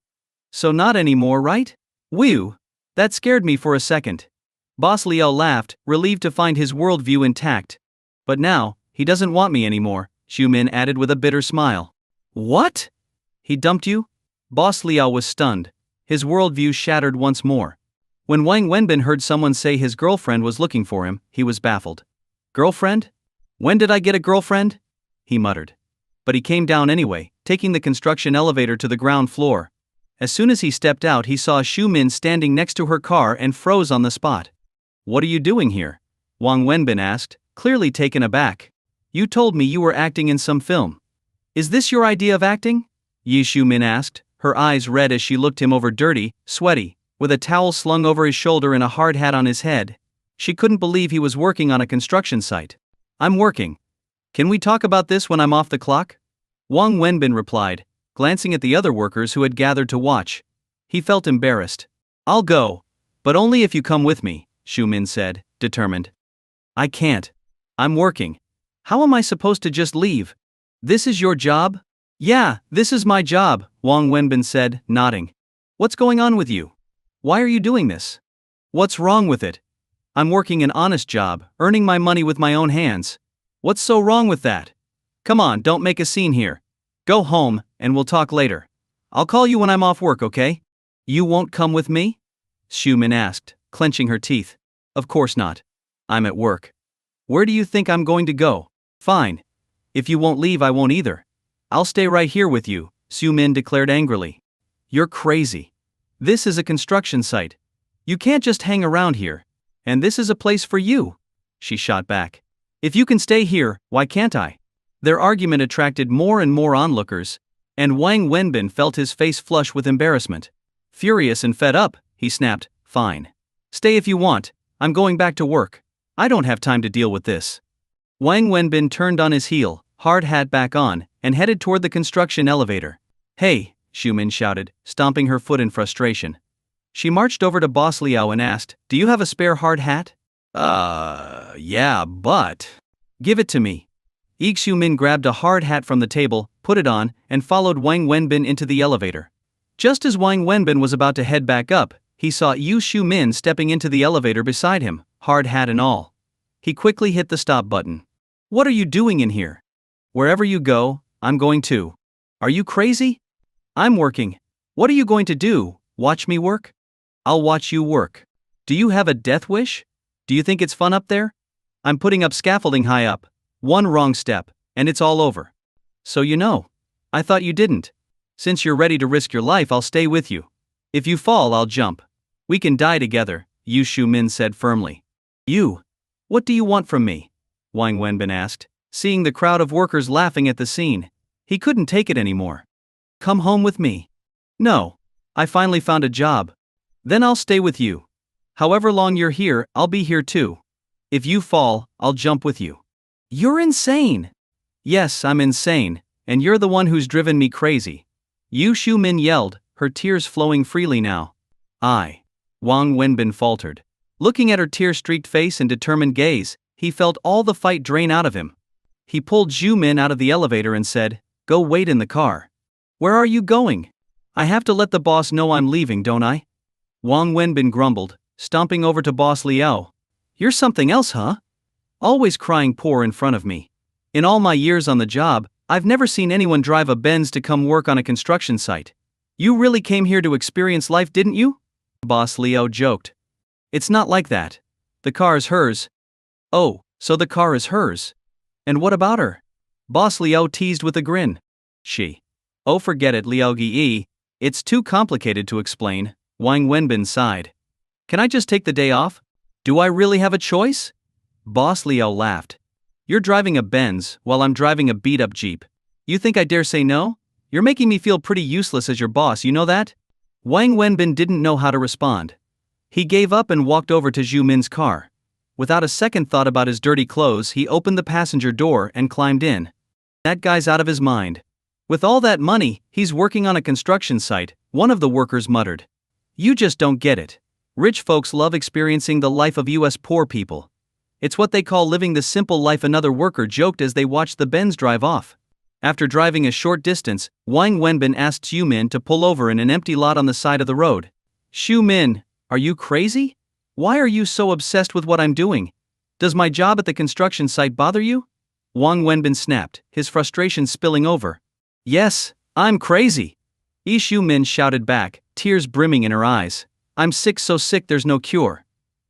So not anymore, right?" "Whew. That scared me for a second." Boss Liao laughed, relieved to find his worldview intact. "But now, he doesn't want me anymore," Shu Min added with a bitter smile. "What? He dumped you?" Boss Liao was stunned. His worldview shattered once more. When Wang Wenbin heard someone say his girlfriend was looking for him, he was baffled. "Girlfriend? When did I get a girlfriend?" he muttered. But he came down anyway, taking the construction elevator to the ground floor. As soon as he stepped out, he saw Shu Min standing next to her car and froze on the spot. "What are you doing here?" Wang Wenbin asked, clearly taken aback. "You told me you were acting in some film. Is this your idea of acting?" Yi Shu Min asked, her eyes red as she looked him over, dirty, sweaty, with a towel slung over his shoulder and a hard hat on his head. She couldn't believe he was working on a construction site. "I'm working. Can we talk about this when I'm off the clock?" Wang Wenbin replied, glancing at the other workers who had gathered to watch. He felt embarrassed. "I'll go, but only if you come with me," Shu Min said, determined. "I can't. I'm working. How am I supposed to just leave? This is your job?" "Yeah, this is my job," Wang Wenbin said, nodding. "What's going on with you? Why are you doing this? What's wrong with it? I'm working an honest job, earning my money with my own hands. What's so wrong with that? Come on, don't make a scene here. Go home, and we'll talk later. I'll call you when I'm off work, okay?" "You won't come with me?" Shu Min asked, clenching her teeth. "Of course not. I'm at work. Where do you think I'm going to go?" "Fine. If you won't leave, I won't either. I'll stay right here with you," Shu Min declared angrily. "You're crazy. This is a construction site. You can't just hang around here. And this is a place for you," she shot back. "If you can stay here, why can't I?" Their argument attracted more and more onlookers, and Wang Wenbin felt his face flush with embarrassment. Furious and fed up, he snapped, "Fine. Stay if you want. I'm going back to work. I don't have time to deal with this." Wang Wenbin turned on his heel, hard hat back on, and headed toward the construction elevator. "Hey," Shu Min shouted, stomping her foot in frustration. She marched over to Boss Liao and asked, "Do you have a spare hard hat?" Yeah, but..." "Give it to me." Shu Min grabbed a hard hat from the table, put it on, and followed Wang Wenbin into the elevator. Just as Wang Wenbin was about to head back up, he saw Yu Shu Min stepping into the elevator beside him, hard hat and all. He quickly hit the stop button. "What are you doing in here?" "Wherever you go, I'm going too." "Are you crazy?" "I'm working." "What are you going to do, watch me work?" "I'll watch you work." "Do you have a death wish? Do you think it's fun up there?" "I'm putting up scaffolding high up. One wrong step, and it's all over." "So you know. I thought you didn't. Since you're ready to risk your life, I'll stay with you. If you fall, I'll jump. We can die together," Yu Shu Min said firmly. "You? What do you want from me?" Wang Wenbin asked, seeing the crowd of workers laughing at the scene. He couldn't take it anymore. "Come home with me." "No. I finally found a job. Then I'll stay with you. However long you're here, I'll be here too." If you fall, I'll jump with you. You're insane. Yes, I'm insane, and you're the one who's driven me crazy. Yu Xiumin yelled, her tears flowing freely now. Wang Wenbin faltered. Looking at her tear-streaked face and determined gaze, he felt all the fight drain out of him. He pulled Zhu Min out of the elevator and said, "Go wait in the car." "Where are you going?" "I have to let the boss know I'm leaving, don't I?" Wang Wenbin grumbled, stomping over to Boss Liao. "You're something else, huh? Always crying poor in front of me. In all my years on the job, I've never seen anyone drive a Benz to come work on a construction site. You really came here to experience life, didn't you?" Boss Liao joked. "It's not like that. The car is hers." "Oh, so the car is hers. And what about her?" Boss Liao teased with a grin. "She. Oh, forget it, Liao Gi. It's too complicated to explain." Wang Wenbin sighed. "Can I just take the day off? Do I really have a choice?" Boss Liao laughed. "You're driving a Benz while I'm driving a beat-up Jeep. You think I dare say no? You're making me feel pretty useless as your boss, you know that?" Wang Wenbin didn't know how to respond. He gave up and walked over to Zhu Min's car. Without a second thought about his dirty clothes, he opened the passenger door and climbed in. "That guy's out of his mind. With all that money, he's working on a construction site," one of the workers muttered. "You just don't get it. Rich folks love experiencing the life of US poor people. It's what they call living the simple life," another worker joked as they watched the Benz drive off. After driving a short distance, Wang Wenbin asked Xu Min to pull over in an empty lot on the side of the road. "Xu Min, are you crazy? Why are you so obsessed with what I'm doing? Does my job at the construction site bother you?" Wang Wenbin snapped, his frustration spilling over. "Yes, I'm crazy," Xu Min shouted back, tears brimming in her eyes. "I'm sick, so sick there's no cure.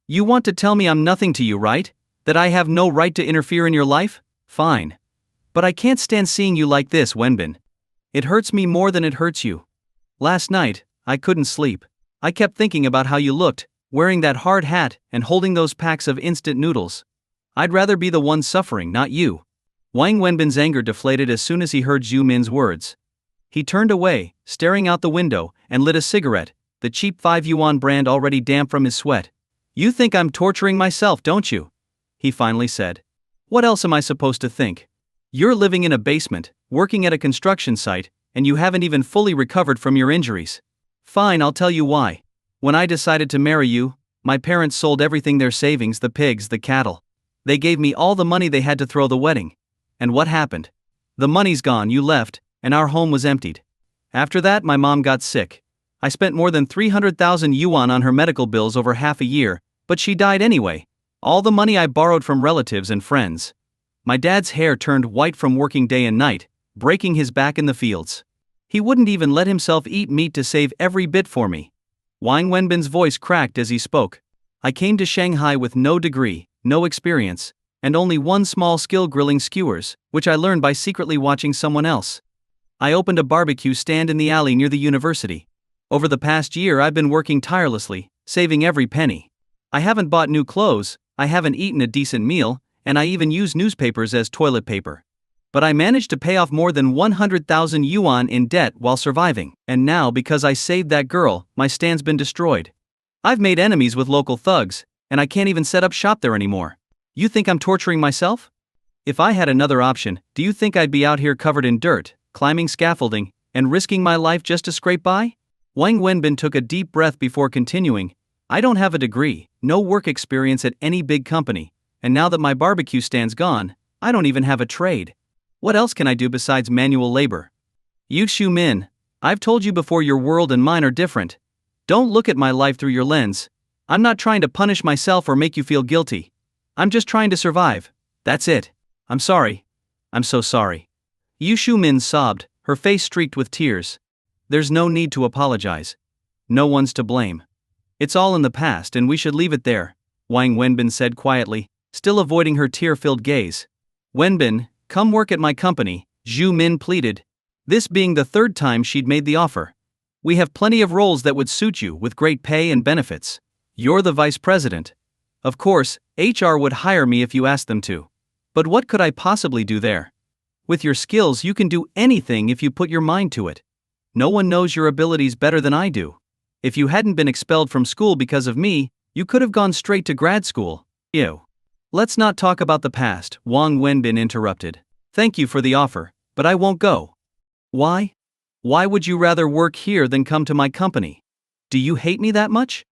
You want to tell me I'm nothing to you, right? That I have no right to interfere in your life? Fine. But I can't stand seeing you like this, Wenbin. It hurts me more than it hurts you. Last night, I couldn't sleep. I kept thinking about how you looked, wearing that hard hat and holding those packs of instant noodles. I'd rather be the one suffering, not you." Wang Wenbin's anger deflated as soon as he heard Zhu Min's words. He turned away, staring out the window, and lit a cigarette, the cheap 5 yuan brand already damp from his sweat. "You think I'm torturing myself, don't you?" he finally said. "What else am I supposed to think? You're living in a basement, working at a construction site, and you haven't even fully recovered from your injuries. Fine, I'll tell you why. When I decided to marry you, my parents sold everything, their savings, the pigs, the cattle. They gave me all the money they had to throw the wedding. And what happened? The money's gone, you left, and our home was emptied. After that, my mom got sick. I spent more than 300,000 yuan on her medical bills over half a year, but she died anyway. All the money I borrowed from relatives and friends. My dad's hair turned white from working day and night, breaking his back in the fields. He wouldn't even let himself eat meat to save every bit for me." Wang Wenbin's voice cracked as he spoke. "I came to Shanghai with no degree, no experience, and only one small skill, grilling skewers, which I learned by secretly watching someone else. I opened a barbecue stand in the alley near the university. Over the past year I've been working tirelessly, saving every penny. I haven't bought new clothes, I haven't eaten a decent meal, and I even use newspapers as toilet paper. But I managed to pay off more than 100,000 yuan in debt while surviving, and now because I saved that girl, my stand's been destroyed. I've made enemies with local thugs, and I can't even set up shop there anymore. You think I'm torturing myself? If I had another option, do you think I'd be out here covered in dirt, climbing scaffolding, and risking my life just to scrape by?" Wang Wenbin took a deep breath before continuing. "I don't have a degree, no work experience at any big company, and now that my barbecue stand's gone, I don't even have a trade. What else can I do besides manual labor? Yu Xiumin, I've told you before, your world and mine are different. Don't look at my life through your lens. I'm not trying to punish myself or make you feel guilty. I'm just trying to survive. That's it. I'm sorry. I'm so sorry." Yu Xiumin sobbed, her face streaked with tears. "There's no need to apologize. No one's to blame. It's all in the past and we should leave it there," Wang Wenbin said quietly, still avoiding her tear-filled gaze. "Wenbin, come work at my company," Zhu Min pleaded, this being the third time she'd made the offer. "We have plenty of roles that would suit you with great pay and benefits. You're the vice president. Of course, HR would hire me if you asked them to. But what could I possibly do there? With your skills you can do anything if you put your mind to it. No one knows your abilities better than I do. If you hadn't been expelled from school because of me, you could have gone straight to grad school. Ew. Let's not talk about the past, Wang Wenbin interrupted. Thank you for the offer, but I won't go. Why? Why would you rather work here than come to my company? Do you hate me that much?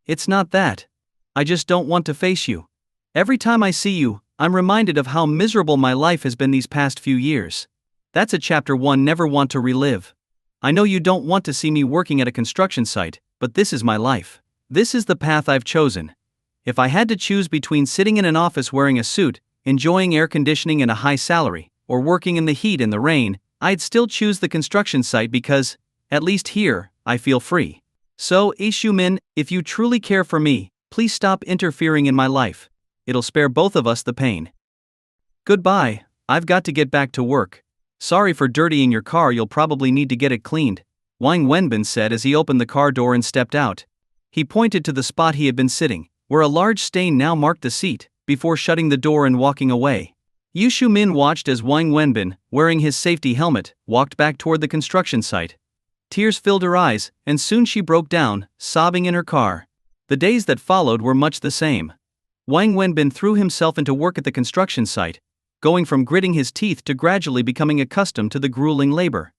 It's not that. I just don't want to face you. Every time I see you, I'm reminded of how miserable my life has been these past few years. That's a chapter one never want to relive. I know you don't want to see me working at a construction site, but this is my life. This is the path I've chosen. If I had to choose between sitting in an office wearing a suit, enjoying air conditioning and a high salary, or working in the heat and the rain, I'd still choose the construction site because, at least here, I feel free. So, Ishumin, if you truly care for me, please stop interfering in my life. It'll spare both of us the pain. Goodbye, I've got to get back to work. Sorry for dirtying your car, you'll probably need to get it cleaned, Wang Wenbin said as he opened the car door and stepped out. He pointed to the spot he had been sitting, where a large stain now marked the seat, before shutting the door and walking away. Yu Shumin watched as Wang Wenbin, wearing his safety helmet, walked back toward the construction site. Tears filled her eyes, and soon she broke down, sobbing in her car. The days that followed were much the same. Wang Wenbin threw himself into work at the construction site, going from gritting his teeth to gradually becoming accustomed to the grueling labor.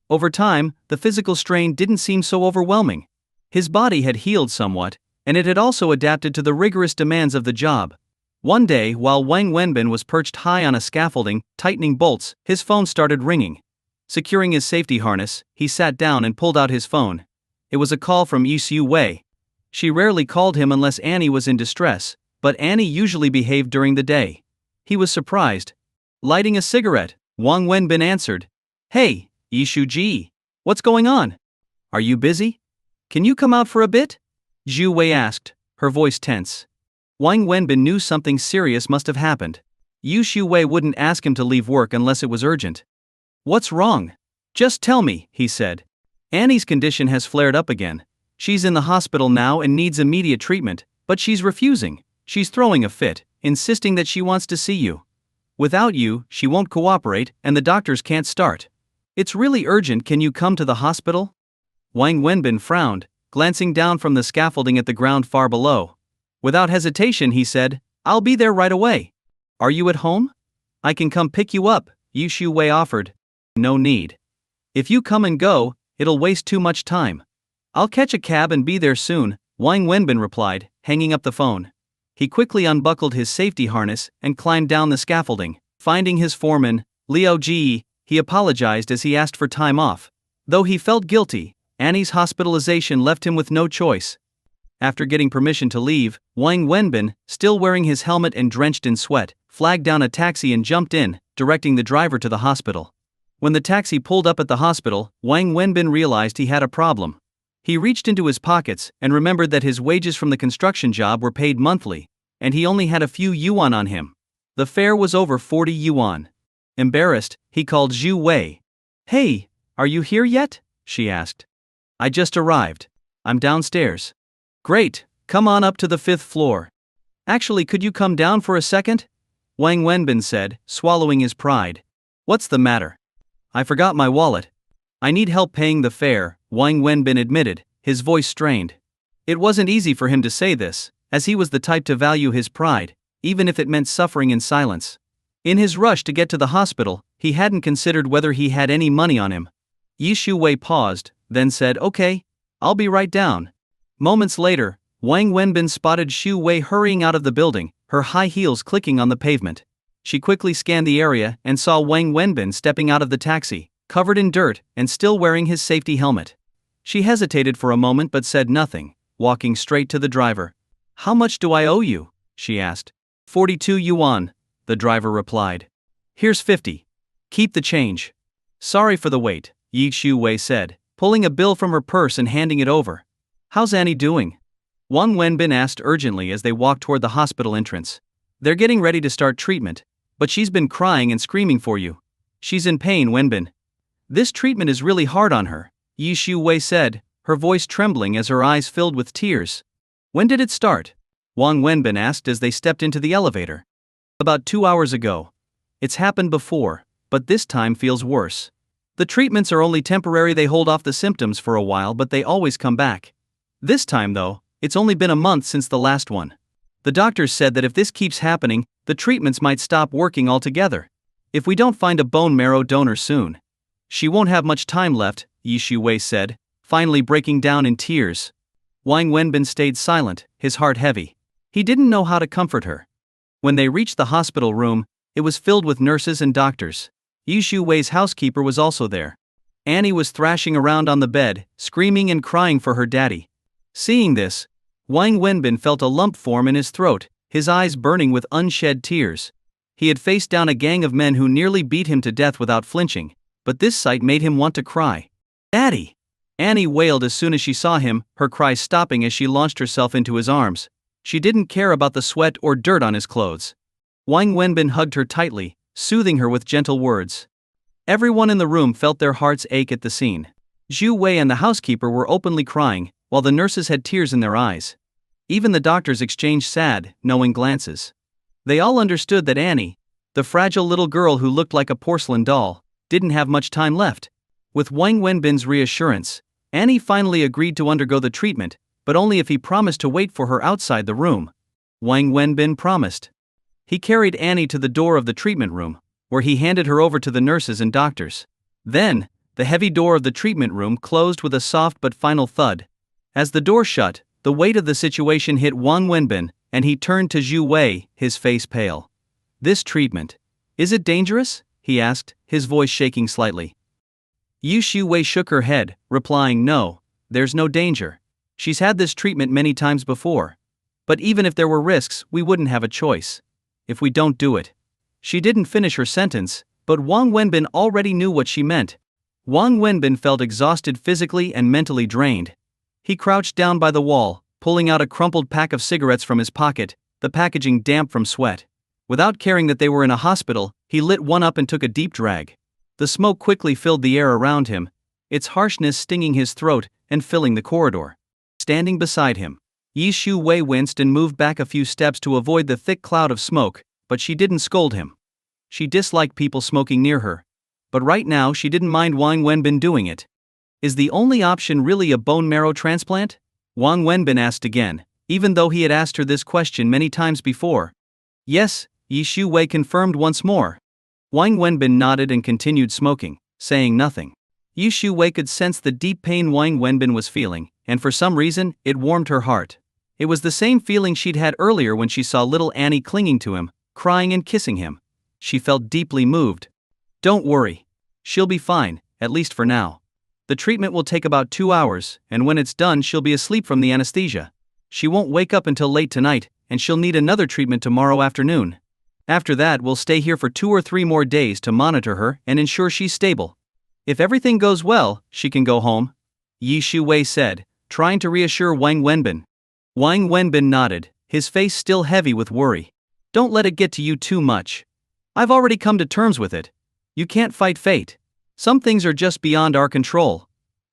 Over time, the physical strain didn't seem so overwhelming. His body had healed somewhat, and it had also adapted to the rigorous demands of the job. One day, while Wang Wenbin was perched high on a scaffolding, tightening bolts, his phone started ringing. Securing his safety harness, he sat down and pulled out his phone. It was a call from Yi Xiu Wei. She rarely called him unless Annie was in distress, but Annie usually behaved during the day. He was surprised. Lighting a cigarette, Wang Wenbin answered. Hey, Yi Xiu Ji. What's going on? Are you busy? Can you come out for a bit? Zhu Wei asked, her voice tense. Wang Wenbin knew something serious must have happened. Yu Xiu Wei wouldn't ask him to leave work unless it was urgent. What's wrong? Just tell me, he said. Annie's condition has flared up again. She's in the hospital now and needs immediate treatment, but she's refusing. She's throwing a fit, insisting that she wants to see you. Without you, she won't cooperate and the doctors can't start. It's really urgent, can you come to the hospital? Wang Wenbin frowned, glancing down from the scaffolding at the ground far below. Without hesitation he said, I'll be there right away. Are you at home? I can come pick you up, Yu Xiu Wei offered. No need. If you come and go, it'll waste too much time. I'll catch a cab and be there soon, Wang Wenbin replied, hanging up the phone. He quickly unbuckled his safety harness and climbed down the scaffolding. Finding his foreman, Liao Ji, he apologized as he asked for time off. Though he felt guilty, Annie's hospitalization left him with no choice. After getting permission to leave, Wang Wenbin, still wearing his helmet and drenched in sweat, flagged down a taxi and jumped in, directing the driver to the hospital. When the taxi pulled up at the hospital, Wang Wenbin realized he had a problem. He reached into his pockets and remembered that his wages from the construction job were paid monthly, and he only had a few yuan on him. The fare was over 40 yuan. Embarrassed, he called Zhu Wei. Hey, are you here yet? She asked. I just arrived. I'm downstairs. Great, come on up to the 5th floor. Actually, could you come down for a second? Wang Wenbin said, swallowing his pride. What's the matter? I forgot my wallet. I need help paying the fare, Wang Wenbin admitted, his voice strained. It wasn't easy for him to say this, as he was the type to value his pride, even if it meant suffering in silence. In his rush to get to the hospital, he hadn't considered whether he had any money on him. Yi Xiu Wei paused, then said, Okay, I'll be right down. Moments later, Wang Wenbin spotted Xu Wei hurrying out of the building, her high heels clicking on the pavement. She quickly scanned the area and saw Wang Wenbin stepping out of the taxi, covered in dirt and still wearing his safety helmet. She hesitated for a moment but said nothing, walking straight to the driver. How much do I owe you? She asked. 42 yuan, the driver replied. Here's 50. Keep the change. Sorry for the wait, Yi Xiu Wei said, pulling a bill from her purse and handing it over. How's Annie doing? Wang Wenbin asked urgently as they walked toward the hospital entrance. They're getting ready to start treatment, but she's been crying and screaming for you. She's in pain, Wenbin. This treatment is really hard on her, Yi Xiu Wei said, her voice trembling as her eyes filled with tears. When did it start? Wang Wenbin asked as they stepped into the elevator. About 2 hours ago. It's happened before, but this time feels worse. The treatments are only temporary, they hold off the symptoms for a while but they always come back. This time though, it's only been a month since the last one. The doctors said that if this keeps happening, The treatments might stop working altogether. If we don't find a bone marrow donor soon, she won't have much time left, Yi Shuwei said, finally breaking down in tears. Wang Wenbin stayed silent, his heart heavy. He didn't know how to comfort her. When they reached the hospital room, it was filled with nurses and doctors. Yi Shuwei's housekeeper was also there. Annie was thrashing around on the bed, screaming and crying for her daddy. Seeing this, Wang Wenbin felt a lump form in his throat, his eyes burning with unshed tears. He had faced down a gang of men who nearly beat him to death without flinching, but this sight made him want to cry. "Daddy!" Annie wailed as soon as she saw him, her cries stopping as she launched herself into his arms. She didn't care about the sweat or dirt on his clothes. Wang Wenbin hugged her tightly, soothing her with gentle words. Everyone in the room felt their hearts ache at the scene. Zhu Wei and the housekeeper were openly crying, while the nurses had tears in their eyes. Even the doctors exchanged sad, knowing glances. They all understood that Annie, the fragile little girl who looked like a porcelain doll, didn't have much time left. With Wang Wenbin's reassurance, Annie finally agreed to undergo the treatment, but only if he promised to wait for her outside the room. Wang Wenbin promised. He carried Annie to the door of the treatment room, where he handed her over to the nurses and doctors. Then, the heavy door of the treatment room closed with a soft but final thud. As the door shut, the weight of the situation hit Wang Wenbin, and he turned to Zhu Wei, his face pale. "This treatment, is it dangerous?" he asked, his voice shaking slightly. Yi Shuwei shook her head, replying, "No, there's no danger. She's had this treatment many times before. But even if there were risks, we wouldn't have a choice. If we don't do it." She didn't finish her sentence, but Wang Wenbin already knew what she meant. Wang Wenbin felt exhausted physically and mentally drained. He crouched down by the wall, pulling out a crumpled pack of cigarettes from his pocket, the packaging damp from sweat. Without caring that they were in a hospital, he lit one up and took a deep drag. The smoke quickly filled the air around him, its harshness stinging his throat and filling the corridor. Standing beside him, Yi Shuwei winced and moved back a few steps to avoid the thick cloud of smoke, but she didn't scold him. She disliked people smoking near her. But right now she didn't mind Wang Wenbin doing it. "Is the only option really a bone marrow transplant?" Wang Wenbin asked again, even though he had asked her this question many times before. "Yes," Yi Shuwei confirmed once more. Wang Wenbin nodded and continued smoking, saying nothing. Yi Shuwei could sense the deep pain Wang Wenbin was feeling, and for some reason, it warmed her heart. It was the same feeling she'd had earlier when she saw little Annie clinging to him, crying and kissing him. She felt deeply moved. "Don't worry. She'll be fine, at least for now. The treatment will take about 2 hours, and when it's done she'll be asleep from the anesthesia. She won't wake up until late tonight, and she'll need another treatment tomorrow afternoon. After that we'll stay here for 2 or 3 more days to monitor her and ensure she's stable. If everything goes well, she can go home," Yi Shuwei said, trying to reassure Wang Wenbin. Wang Wenbin nodded, his face still heavy with worry. "Don't let it get to you too much. I've already come to terms with it. You can't fight fate. Some things are just beyond our control.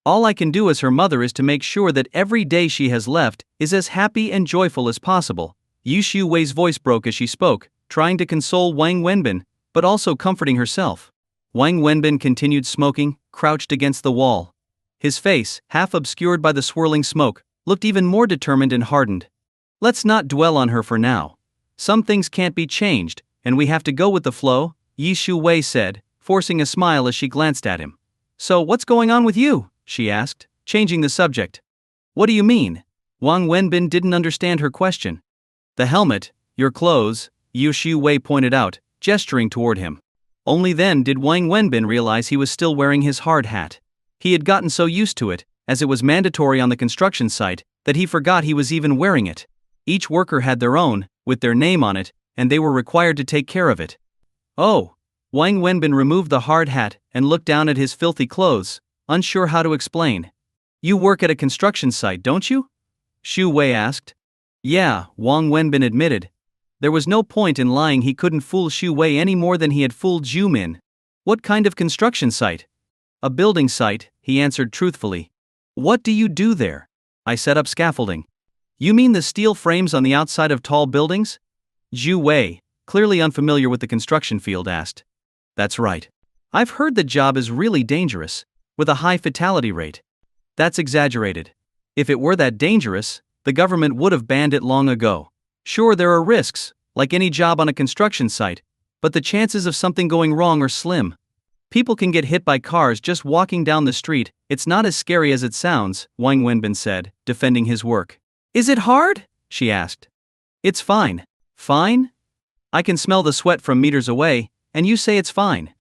All I can do as her mother is to make sure that every day she has left is as happy and joyful as possible." Yi Shuwei's voice broke as she spoke, trying to console Wang Wenbin, but also comforting herself. Wang Wenbin continued smoking, crouched against the wall. His face, half obscured by the swirling smoke, looked even more determined and hardened. "Let's not dwell on her for now. Some things can't be changed, and we have to go with the flow," Yi Shuwei said, forcing a smile as she glanced at him. "So what's going on with you?" she asked, changing the subject. "What do you mean?" Wang Wenbin didn't understand her question. "The helmet, your clothes," Yi Shuwei pointed out, gesturing toward him. Only then did Wang Wenbin realize he was still wearing his hard hat. He had gotten so used to it, as it was mandatory on the construction site, that he forgot he was even wearing it. Each worker had their own, with their name on it, and they were required to take care of it. "Oh." Wang Wenbin removed the hard hat and looked down at his filthy clothes, unsure how to explain. "You work at a construction site, don't you?" Shu Wei asked. "Yeah," Wang Wenbin admitted. There was no point in lying. He couldn't fool Shu Wei any more than he had fooled Zhu Min. "What kind of construction site?" "A building site," he answered truthfully. "What do you do there?" "I set up scaffolding." "You mean the steel frames on the outside of tall buildings?" Zhu Wei, clearly unfamiliar with the construction field, asked. "That's right. I've heard the job is really dangerous, with a high fatality rate." "That's exaggerated. If it were that dangerous, the government would have banned it long ago. Sure, there are risks, like any job on a construction site, but the chances of something going wrong are slim. People can get hit by cars just walking down the street. It's not as scary as it sounds, Wang Wenbin said, defending his work. Is it hard? She asked. It's fine. Fine? I can smell the sweat from meters away, and you say it's fine.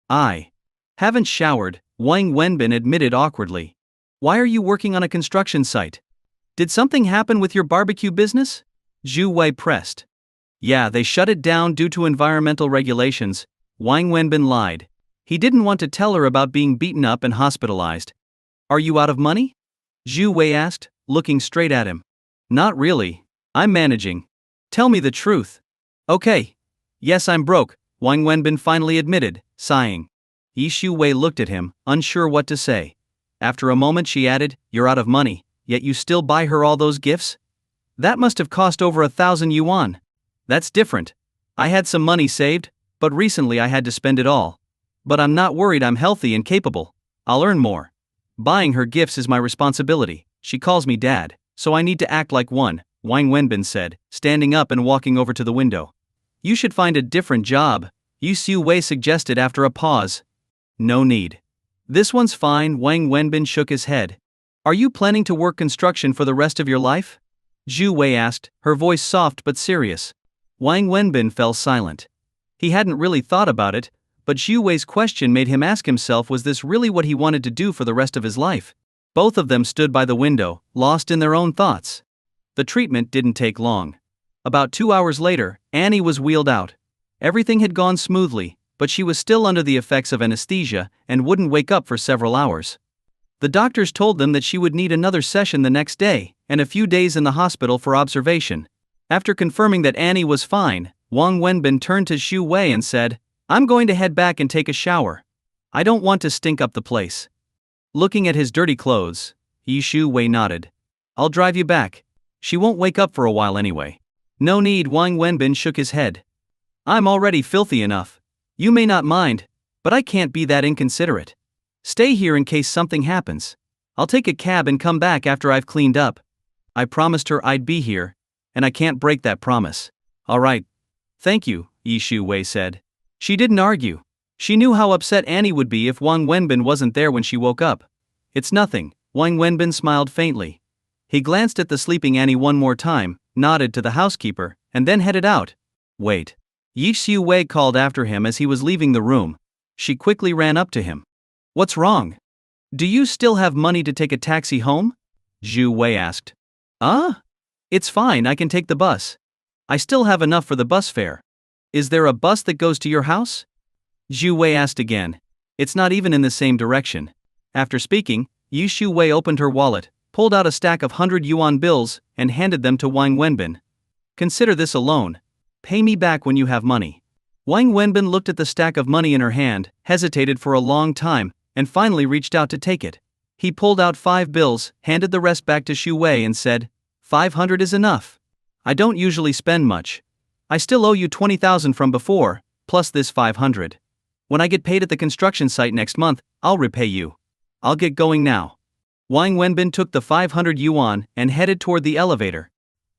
I haven't showered, Wang Wenbin admitted awkwardly. Why are you working on a construction site? Did something happen with your barbecue business? Zhu Wei pressed. Yeah, they shut it down due to environmental regulations, Wang Wenbin lied. He didn't want to tell her about being beaten up and hospitalized. Are you out of money? Zhu Wei asked, looking straight at him. Not really. I'm managing. Tell me the truth. Okay. Yes, I'm broke, Wang Wenbin finally admitted, sighing. Zhu Wei looked at him, unsure what to say. After a moment she added, You're out of money, yet you still buy her all those gifts? That must have cost over 1,000 yuan. That's different. I had some money saved, but recently I had to spend it all. But I'm not worried, I'm healthy and capable. I'll earn more. Buying her gifts is my responsibility. She calls me dad, so I need to act like one, Wang Wenbin said, standing up and walking over to the window. You should find a different job, Zhu Wei suggested after a pause. No need. This one's fine, Wang Wenbin shook his head. Are you planning to work construction for the rest of your life? Zhu Wei asked, her voice soft but serious. Wang Wenbin fell silent. He hadn't really thought about it, but Zhu Wei's question made him ask himself, was this really what he wanted to do for the rest of his life? Both of them stood by the window, lost in their own thoughts. The treatment didn't take long. About 2 hours later, Annie was wheeled out. Everything had gone smoothly, but she was still under the effects of anesthesia and wouldn't wake up for several hours. The doctors told them that she would need another session the next day, and a few days in the hospital for observation. After confirming that Annie was fine, Wang Wenbin turned to Zhu Wei and said, I'm going to head back and take a shower. I don't want to stink up the place. Looking at his dirty clothes, Zhu Wei nodded. I'll drive you back. She won't wake up for a while anyway. No need, Wang Wenbin shook his head. I'm already filthy enough. You may not mind, but I can't be that inconsiderate. Stay here in case something happens. I'll take a cab and come back after I've cleaned up. I promised her I'd be here, and I can't break that promise. All right. Thank you, Zhu Wei said. She didn't argue. She knew how upset Annie would be if Wang Wenbin wasn't there when she woke up. It's nothing, Wang Wenbin smiled faintly. He glanced at the sleeping Annie one more time, nodded to the housekeeper, and then headed out. Wait. Zhu Wei called after him as he was leaving the room. She quickly ran up to him. What's wrong? Do you still have money to take a taxi home? Zhu Wei asked. It's fine, I can take the bus. I still have enough for the bus fare. Is there a bus that goes to your house? Zhu Wei asked again. It's not even in the same direction. After speaking, Zhu Wei opened her wallet, pulled out a stack of 100 yuan bills, and handed them to Wang Wenbin. Consider this a loan. Pay me back when you have money. Wang Wenbin looked at the stack of money in her hand, hesitated for a long time, and finally reached out to take it. He pulled out 5 bills, handed the rest back to Zhu Wei and said, 500 is enough. I don't usually spend much. I still owe you 20,000 from before, plus this 500. When I get paid at the construction site next month, I'll repay you. I'll get going now. Wang Wenbin took the 500 yuan and headed toward the elevator.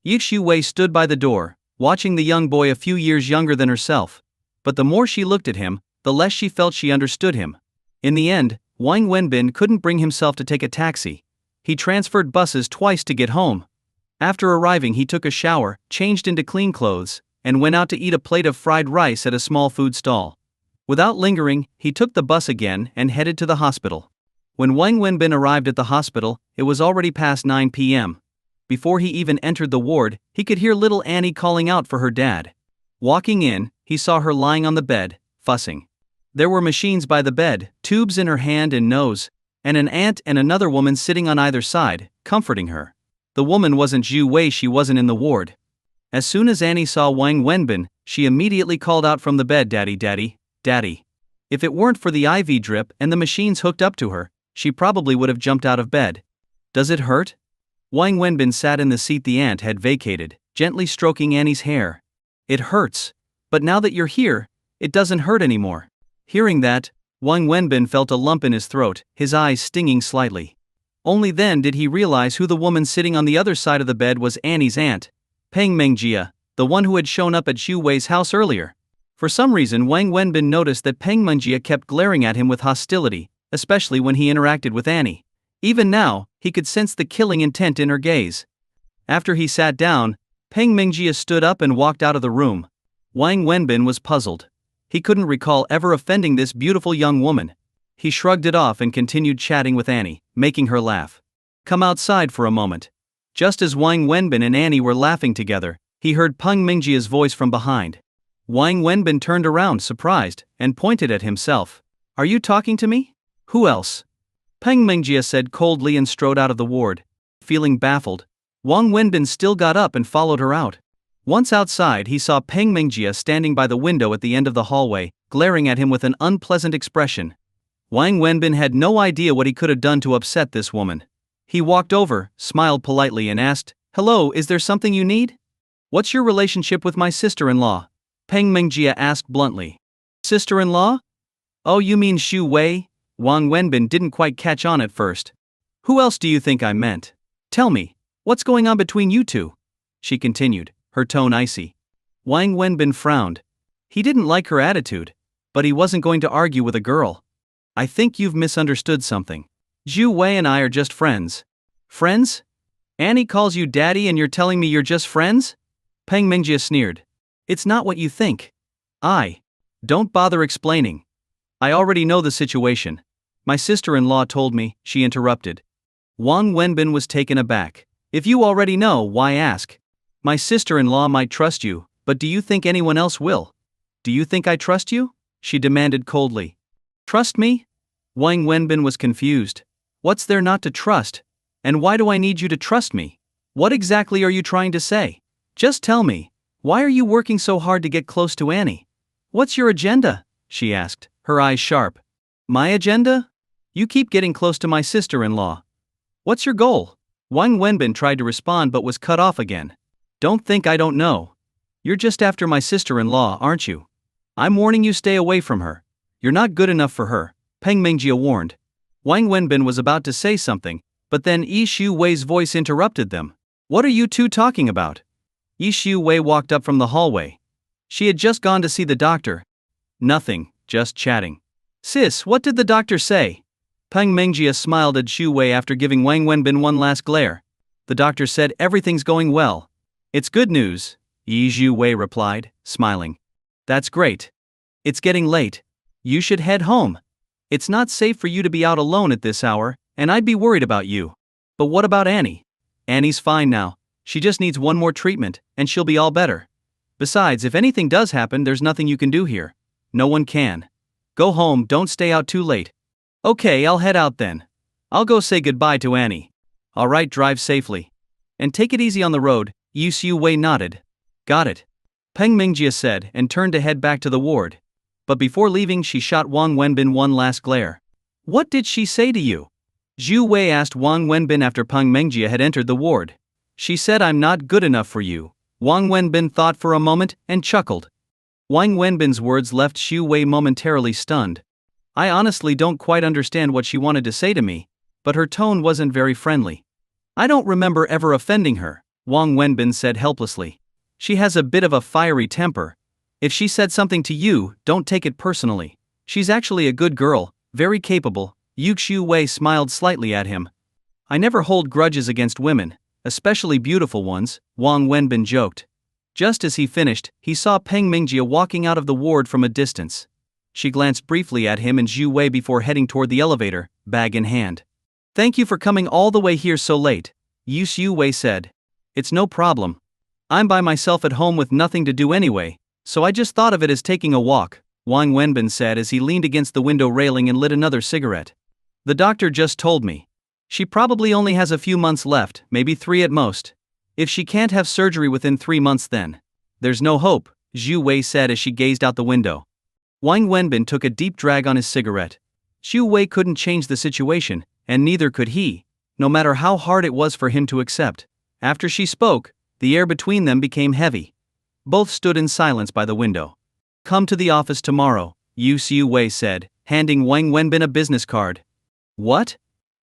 Zhu Wei stood by the door, watching the young boy a few years younger than herself. But the more she looked at him, the less she felt she understood him. In the end, Wang Wenbin couldn't bring himself to take a taxi. He transferred buses twice to get home. After arriving, he took a shower, changed into clean clothes, and went out to eat a plate of fried rice at a small food stall. Without lingering, he took the bus again and headed to the hospital. When Wang Wenbin arrived at the hospital, it was already past 9 p.m. Before he even entered the ward, he could hear little Annie calling out for her dad. Walking in, he saw her lying on the bed, fussing. There were machines by the bed, tubes in her hand and nose, and an aunt and another woman sitting on either side, comforting her. The woman wasn't Zhu Wei, she wasn't in the ward. As soon as Annie saw Wang Wenbin, she immediately called out from the bed, Daddy, Daddy, Daddy. If it weren't for the IV drip and the machines hooked up to her, she probably would have jumped out of bed. Does it hurt? Wang Wenbin sat in the seat the aunt had vacated, gently stroking Annie's hair. It hurts. But now that you're here, it doesn't hurt anymore. Hearing that, Wang Wenbin felt a lump in his throat, his eyes stinging slightly. Only then did he realize who the woman sitting on the other side of the bed was, Annie's aunt, Peng Mengjia, the one who had shown up at Xu Wei's house earlier. For some reason, Wang Wenbin noticed that Peng Mengjie kept glaring at him with hostility, especially when he interacted with Annie. Even now, he could sense the killing intent in her gaze. After he sat down, Peng Mengjie stood up and walked out of the room. Wang Wenbin was puzzled. He couldn't recall ever offending this beautiful young woman. He shrugged it off and continued chatting with Annie, making her laugh. Come outside for a moment. Just as Wang Wenbin and Annie were laughing together, he heard Peng Mengjie's voice from behind. Wang Wenbin turned around surprised and pointed at himself. Are you talking to me? Who else? Peng Mengjie said coldly and strode out of the ward. Feeling baffled, Wang Wenbin still got up and followed her out. Once outside, he saw Peng Mengjie standing by the window at the end of the hallway, glaring at him with an unpleasant expression. Wang Wenbin had no idea what he could have done to upset this woman. He walked over, smiled politely and asked, Hello, is there something you need? What's your relationship with my sister-in-law? Peng Mengjie asked bluntly. Sister-in-law? Oh, you mean Xu Wei? Wang Wenbin didn't quite catch on at first. Who else do you think I meant? Tell me, what's going on between you two? She continued, her tone icy. Wang Wenbin frowned. He didn't like her attitude, but he wasn't going to argue with a girl. I think you've misunderstood something. Xu Wei and I are just friends. Friends? Annie calls you daddy and you're telling me you're just friends? Peng Mengjie sneered. It's not what you think. Don't bother explaining. I already know the situation. My sister-in-law told me, she interrupted. Wang Wenbin was taken aback. If you already know, why ask? My sister-in-law might trust you, but do you think anyone else will? Do you think I trust you? She demanded coldly. Trust me? Wang Wenbin was confused. What's there not to trust? And why do I need you to trust me? What exactly are you trying to say? Just tell me, why are you working so hard to get close to Annie? What's your agenda? She asked, her eyes sharp. My agenda? You keep getting close to my sister-in-law. What's your goal? Wang Wenbin tried to respond but was cut off again. Don't think I don't know. You're just after my sister-in-law, aren't you? I'm warning you, stay away from her. You're not good enough for her, Peng Mengjie warned. Wang Wenbin was about to say something, but then Xu Wei's voice interrupted them. What are you two talking about? Xu Wei walked up from the hallway. She had just gone to see the doctor. Nothing, just chatting. Sis, what did the doctor say? Peng Mengjie smiled at Xu Wei after giving Wang Wenbin one last glare. The doctor said everything's going well. It's good news, Xu Wei replied, smiling. That's great. It's getting late. You should head home. It's not safe for you to be out alone at this hour, and I'd be worried about you. But what about Annie? Annie's fine now. She just needs one more treatment, and she'll be all better. Besides, if anything does happen, there's nothing you can do here. No one can. Go home, don't stay out too late. Okay, I'll head out then. I'll go say goodbye to Annie. Alright, drive safely. And take it easy on the road, Xu Wei nodded. Got it. Peng Mengjie said and turned to head back to the ward. But before leaving, she shot Wang Wenbin one last glare. What did she say to you? Xu Wei asked Wang Wenbin after Peng Mengjie had entered the ward. She said I'm not good enough for you. Wang Wenbin thought for a moment and chuckled. Wang Wenbin's words left Xu Wei momentarily stunned. I honestly don't quite understand what she wanted to say to me, but her tone wasn't very friendly. I don't remember ever offending her, Wang Wenbin said helplessly. She has a bit of a fiery temper. If she said something to you, don't take it personally. She's actually a good girl, very capable. Xu Wei smiled slightly at him. I never hold grudges against women, especially beautiful ones, Wang Wenbin joked. Just as he finished, he saw Peng Mengjie walking out of the ward from a distance. She glanced briefly at him and Xu Wei before heading toward the elevator, bag in hand. Thank you for coming all the way here so late, Xu Wei said. It's no problem. I'm by myself at home with nothing to do anyway, so I just thought of it as taking a walk, Wang Wenbin said as he leaned against the window railing and lit another cigarette. The doctor just told me. She probably only has a few months left, maybe 3 at most. If she can't have surgery within 3 months then. There's no hope, Xu Wei said as she gazed out the window. Wang Wenbin took a deep drag on his cigarette. Xu Wei couldn't change the situation, and neither could he, no matter how hard it was for him to accept. After she spoke, the air between them became heavy. Both stood in silence by the window. Come to the office tomorrow, Xu Wei said, handing Wang Wenbin a business card. What?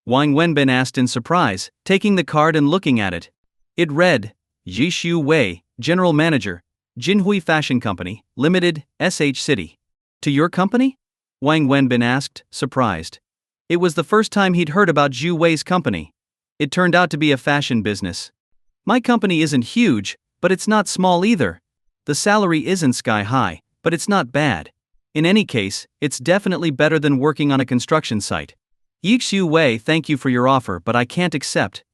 Wang Wenbin asked in surprise, taking the card and looking at it. It read, Xu Wei, General Manager, Jinhui Fashion Company, Limited, SH City. To your company? Wang Wenbin asked, surprised. It was the first time he'd heard about Zhu Wei's company. It turned out to be a fashion business. My company isn't huge, but it's not small either. The salary isn't sky high, but it's not bad. In any case, it's definitely better than working on a construction site. Zhu Wei, thank you for your offer, but I can't accept.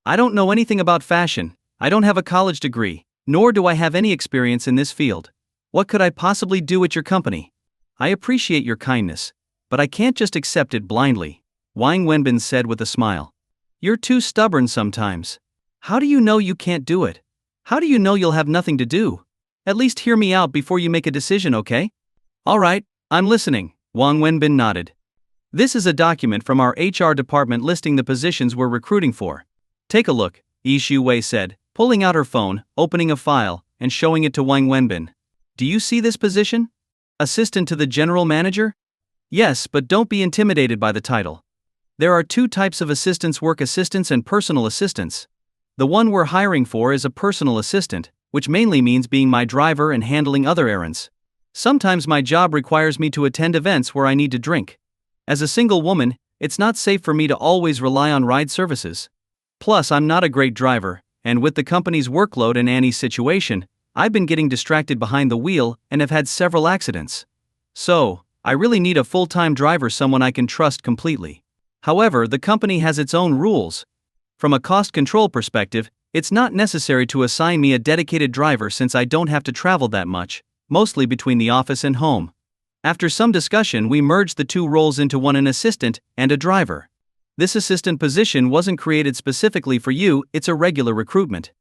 I don't know anything about fashion, I don't have a college degree, nor do I have any experience in this field. What could I possibly do at your company? I appreciate your kindness, but I can't just accept it blindly, Wang Wenbin said with a smile. You're too stubborn sometimes. How do you know you can't do it? How do you know you'll have nothing to do? At least hear me out before you make a decision, okay? Alright, I'm listening, Wang Wenbin nodded. This is a document from our HR department listing the positions we're recruiting for. Take a look, Zhu Wei said, pulling out her phone, opening a file, and showing it to Wang Wenbin. Do you see this position? Assistant to the general manager? Yes, but don't be intimidated by the title. There are two types of assistants: work assistants and personal assistants. The one we're hiring for is a personal assistant, which mainly means being my driver and handling other errands. Sometimes my job requires me to attend events where I need to drink. As a single woman, it's not safe for me to always rely on ride services. Plus, I'm not a great driver, and with the company's workload and Annie's situation, I've been getting distracted behind the wheel and have had several accidents. So, I really need a full-time driver, someone I can trust completely. However, the company has its own rules. From a cost control perspective, it's not necessary to assign me a dedicated driver since I don't have to travel that much, mostly between the office and home. After some discussion, we merged the two roles into one: an assistant and a driver. This assistant position wasn't created specifically for you, it's a regular recruitment.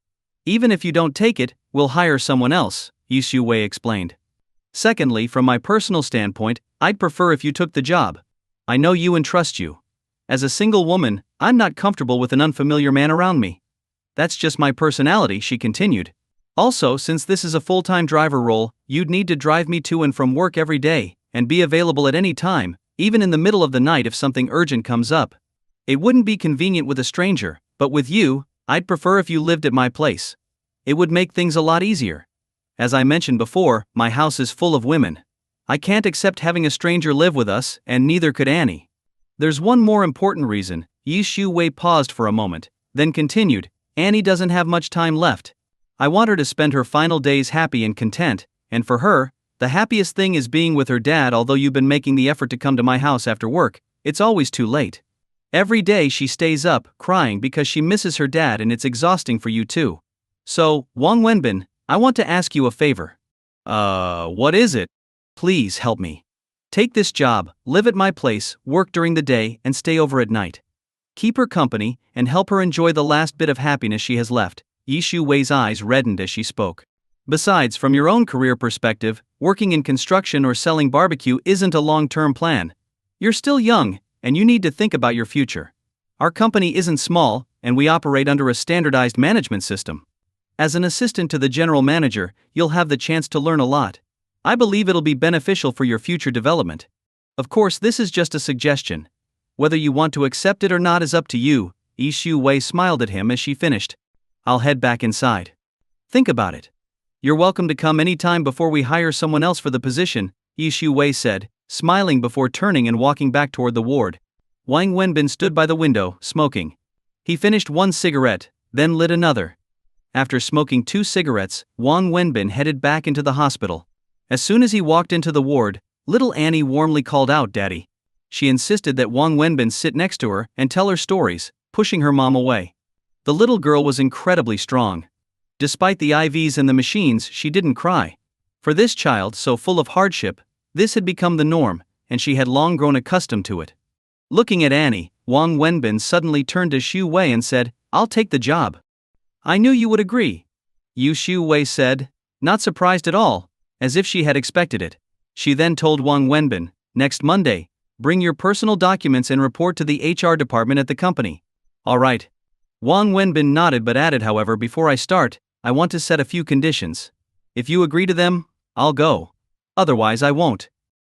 Even if you don't take it, we'll hire someone else, Zhu Wei explained. Secondly, from my personal standpoint, I'd prefer if you took the job. I know you and trust you. As a single woman, I'm not comfortable with an unfamiliar man around me. That's just my personality, she continued. Also, since this is a full-time driver role, you'd need to drive me to and from work every day, and be available at any time, even in the middle of the night if something urgent comes up. It wouldn't be convenient with a stranger, but with you, I'd prefer if you lived at my place. It would make things a lot easier. As I mentioned before, my house is full of women. I can't accept having a stranger live with us, and neither could Annie. There's one more important reason. Zhu Wei paused for a moment, then continued. Annie doesn't have much time left. I want her to spend her final days happy and content, and for her, the happiest thing is being with her dad. Although you've been making the effort to come to my house after work, it's always too late. Every day she stays up, crying because she misses her dad, and it's exhausting for you too. So, Wang Wenbin, I want to ask you a favor. What is it? Please help me. Take this job, live at my place, work during the day, and stay over at night. Keep her company, and help her enjoy the last bit of happiness she has left. Zhu Wei's eyes reddened as she spoke. Besides, from your own career perspective, working in construction or selling barbecue isn't a long-term plan. You're still young, and you need to think about your future. Our company isn't small, and we operate under a standardized management system. As an assistant to the general manager, you'll have the chance to learn a lot. I believe it'll be beneficial for your future development. Of course, this is just a suggestion. Whether you want to accept it or not is up to you. Zhu Wei smiled at him as she finished. I'll head back inside. Think about it. You're welcome to come anytime before we hire someone else for the position, Zhu Wei said, smiling before turning and walking back toward the ward. Wang Wenbin stood by the window, smoking. He finished one cigarette, then lit another. After smoking 2 cigarettes, Wang Wenbin headed back into the hospital. As soon as he walked into the ward, little Annie warmly called out, "Daddy." She insisted that Wang Wenbin sit next to her and tell her stories, pushing her mom away. The little girl was incredibly strong. Despite the IVs and the machines, she didn't cry. For this child so full of hardship, this had become the norm, and she had long grown accustomed to it. Looking at Annie, Wang Wenbin suddenly turned to Zhu Wei and said, "I'll take the job." "I knew you would agree," Zhu Wei said, not surprised at all, as if she had expected it. She then told Wang Wenbin, "Next Monday, bring your personal documents and report to the HR department at the company." "All right." Wang Wenbin nodded but added, "However, before I start, I want to set a few conditions. If you agree to them, I'll go. Otherwise I won't."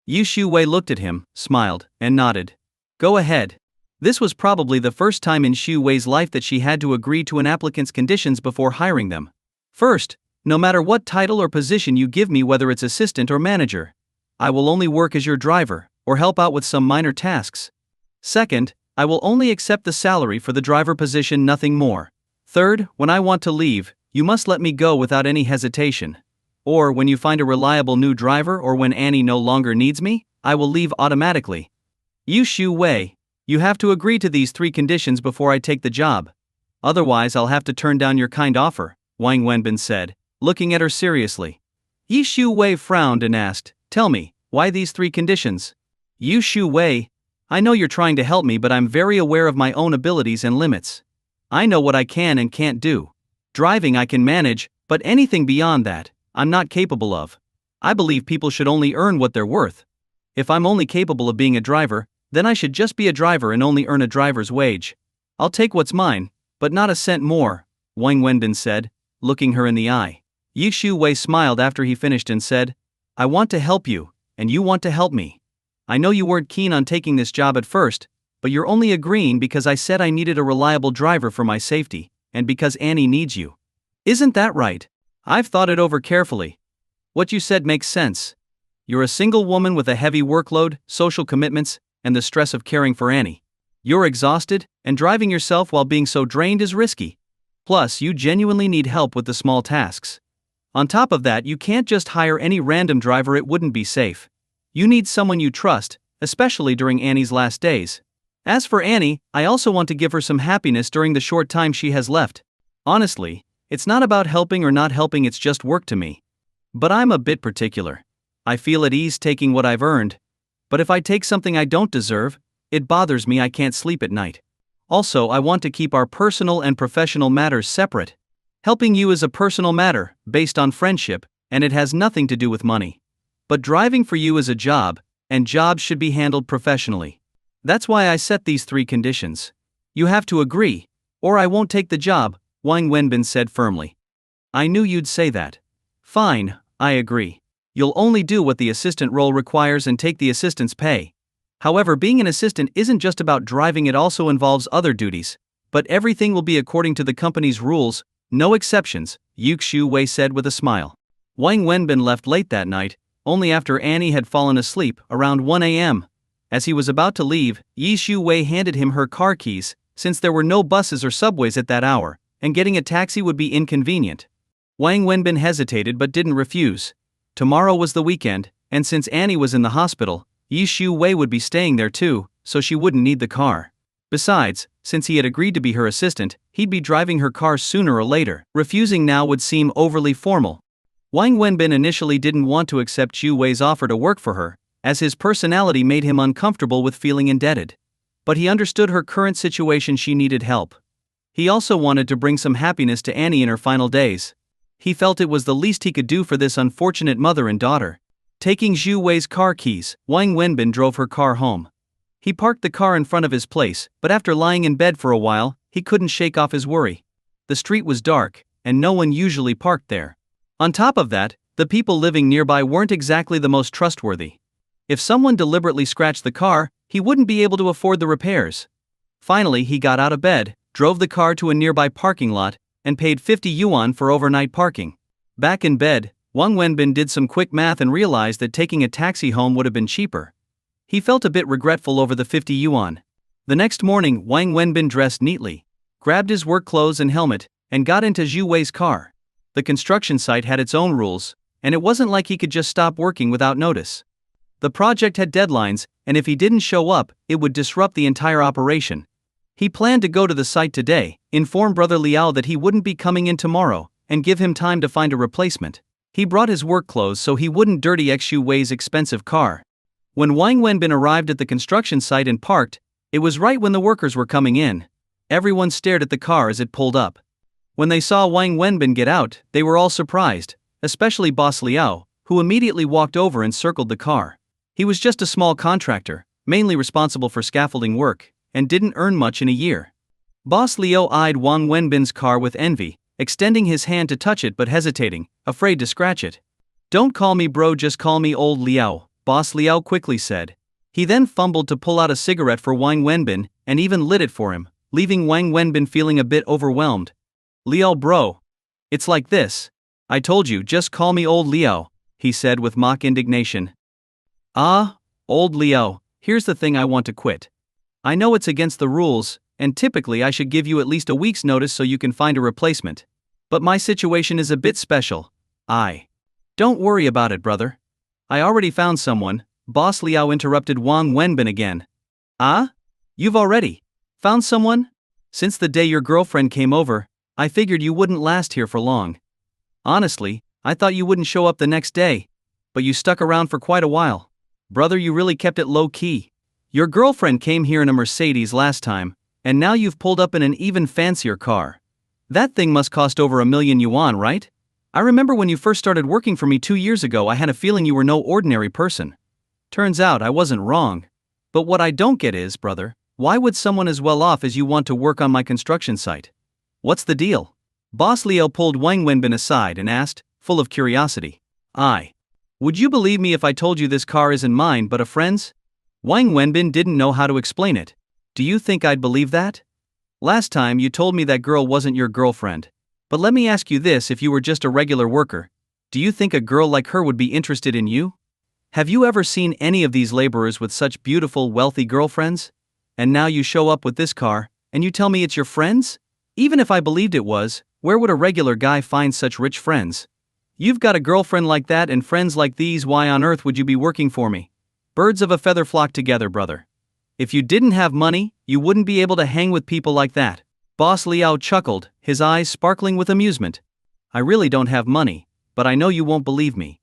Zhu Wei looked at him, smiled, and nodded. "Go ahead." This was probably the first time in Zhu Wei's life that she had to agree to an applicant's conditions before hiring them. First, No matter what title or position you give me, whether it's assistant or manager, I will only work as your driver, or help out with some minor tasks. Second, I will only accept the salary for the driver position, nothing more. Third, when I want to leave, you must let me go without any hesitation. Or when you find a reliable new driver, or when Annie no longer needs me, I will leave automatically. Yu Shu Wei, you have to agree to these 3 conditions before I take the job. Otherwise I'll have to turn down your kind offer, Wang Wenbin said, looking at her seriously. Yi Shu Wei frowned and asked, tell me, why these 3 conditions? Yu Shu Wei, I know you're trying to help me, but I'm very aware of my own abilities and limits. I know what I can and can't do. Driving I can manage, but anything beyond that, I'm not capable of. I believe people should only earn what they're worth. If I'm only capable of being a driver, then I should just be a driver and only earn a driver's wage. I'll take what's mine, but not a cent more, Wang Wenbin said, looking her in the eye. Yi Shu Wei smiled after he finished and said, I want to help you, and you want to help me. I know you weren't keen on taking this job at first, but you're only agreeing because I said I needed a reliable driver for my safety, and because Annie needs you. Isn't that right? I've thought it over carefully. What you said makes sense. You're a single woman with a heavy workload, social commitments, and the stress of caring for Annie. You're exhausted, and driving yourself while being so drained is risky. Plus, you genuinely need help with the small tasks. On top of that, you can't just hire any random driver, it wouldn't be safe. You need someone you trust, especially during Annie's last days. As for Annie, I also want to give her some happiness during the short time she has left. Honestly, it's not about helping or not helping, it's just work to me. But I'm a bit particular. I feel at ease taking what I've earned. But if I take something I don't deserve, it bothers me, I can't sleep at night. Also, I want to keep our personal and professional matters separate. Helping you is a personal matter, based on friendship, and it has nothing to do with money. But driving for you is a job, and jobs should be handled professionally. That's why I set these 3 conditions. You have to agree, or I won't take the job, Wang Wenbin said firmly. I knew you'd say that. Fine, I agree. You'll only do what the assistant role requires and take the assistant's pay. However, being an assistant isn't just about driving, it also involves other duties. But everything will be according to the company's rules, no exceptions, Yu Shu Wei said with a smile. Wang Wenbin left late that night, only after Annie had fallen asleep, around 1 a.m. As he was about to leave, Yi Shu Wei handed him her car keys, since there were no buses or subways at that hour, and getting a taxi would be inconvenient. Wang Wenbin hesitated but didn't refuse. Tomorrow was the weekend, and since Annie was in the hospital, Yi Shu Wei would be staying there too, so she wouldn't need the car. Besides, since he had agreed to be her assistant, he'd be driving her car sooner or later. Refusing now would seem overly formal. Wang Wenbin initially didn't want to accept Shu Wei's offer to work for her, as his personality made him uncomfortable with feeling indebted. But he understood her current situation, she needed help. He also wanted to bring some happiness to Annie in her final days. He felt it was the least he could do for this unfortunate mother and daughter. Taking Shu Wei's car keys, Wang Wenbin drove her car home. He parked the car in front of his place, but after lying in bed for a while, he couldn't shake off his worry. The street was dark, and no one usually parked there. On top of that, the people living nearby weren't exactly the most trustworthy. If someone deliberately scratched the car, he wouldn't be able to afford the repairs. Finally, he got out of bed, drove the car to a nearby parking lot, and paid 50 yuan for overnight parking. Back in bed, Wang Wenbin did some quick math and realized that taking a taxi home would have been cheaper. He felt a bit regretful over the 50 yuan. The next morning, Wang Wenbin dressed neatly, grabbed his work clothes and helmet, and got into Shu Wei's car. The construction site had its own rules, and it wasn't like he could just stop working without notice. The project had deadlines, and if he didn't show up, it would disrupt the entire operation. He planned to go to the site today, inform Brother Liao that he wouldn't be coming in tomorrow, and give him time to find a replacement. He brought his work clothes so he wouldn't dirty Shu Wei's expensive car. When Wang Wenbin arrived at the construction site and parked, it was right when the workers were coming in. Everyone stared at the car as it pulled up. When they saw Wang Wenbin get out, they were all surprised, especially Boss Liao, who immediately walked over and circled the car. He was just a small contractor, mainly responsible for scaffolding work, and didn't earn much in a year. Boss Liao eyed Wang Wenbin's car with envy, extending his hand to touch it but hesitating, afraid to scratch it. "Don't call me bro, just call me old Liao," Boss Liao quickly said. He then fumbled to pull out a cigarette for Wang Wenbin, and even lit it for him, leaving Wang Wenbin feeling a bit overwhelmed. "Liao bro. It's like this. I told you, just call me old Leo, he said with mock indignation. Ah, old Leo, here's the thing, I want to quit. I know it's against the rules, and typically I should give you at least a week's notice so you can find a replacement. But my situation is a bit special. Don't worry about it, brother. I already found someone, Boss Liao interrupted Wang Wenbin again. Ah? You've already found someone? Since the day your girlfriend came over, I figured you wouldn't last here for long. Honestly, I thought you wouldn't show up the next day. But you stuck around for quite a while. Brother, you really kept it low key. Your girlfriend came here in a Mercedes last time, and now you've pulled up in an even fancier car. That thing must cost over 1,000,000 yuan, right? I remember when you first started working for me 2 years ago, I had a feeling you were no ordinary person. Turns out I wasn't wrong. But what I don't get is, brother, why would someone as well off as you want to work on my construction site? What's the deal? Boss Leo pulled Wang Wenbin aside and asked, full of curiosity. Would you believe me if I told you this car isn't mine but a friend's? Wang Wenbin didn't know how to explain it. Do you think I'd believe that? Last time you told me that girl wasn't your girlfriend. But let me ask you this, if you were just a regular worker, do you think a girl like her would be interested in you? Have you ever seen any of these laborers with such beautiful, wealthy girlfriends? And now you show up with this car, and you tell me it's your friend's? Even if I believed it was, where would a regular guy find such rich friends? You've got a girlfriend like that and friends like these, why on earth would you be working for me? Birds of a feather flock together, brother. If you didn't have money, you wouldn't be able to hang with people like that. Boss Liao chuckled, his eyes sparkling with amusement. I really don't have money, but I know you won't believe me.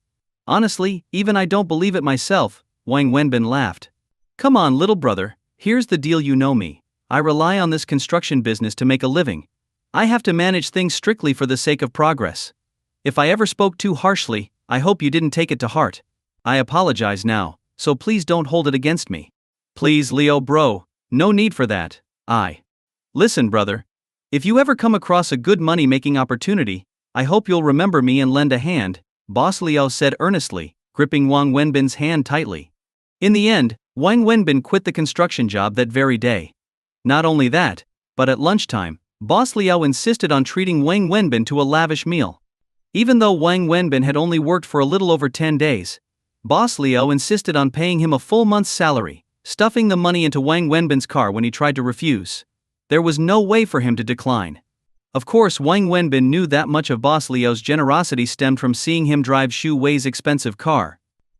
Honestly, even I don't believe it myself, Wang Wenbin laughed. Come on, little brother, here's the deal, you know me. I rely on this construction business to make a living. I have to manage things strictly for the sake of progress. If I ever spoke too harshly, I hope you didn't take it to heart. I apologize now, so please don't hold it against me. Please, Leo bro, no need for that. Listen, brother. If you ever come across a good money-making opportunity, I hope you'll remember me and lend a hand, Boss Liao said earnestly, gripping Wang Wenbin's hand tightly. In the end, Wang Wenbin quit the construction job that very day. Not only that, but at lunchtime, Boss Liao insisted on treating Wang Wenbin to a lavish meal. Even though Wang Wenbin had only worked for a little over 10 days, Boss Liao insisted on paying him a full month's salary, stuffing the money into Wang Wenbin's car when he tried to refuse. There was no way for him to decline. Of course, Wang Wenbin knew that much of Boss Liao's generosity stemmed from seeing him drive Xu Wei's expensive car.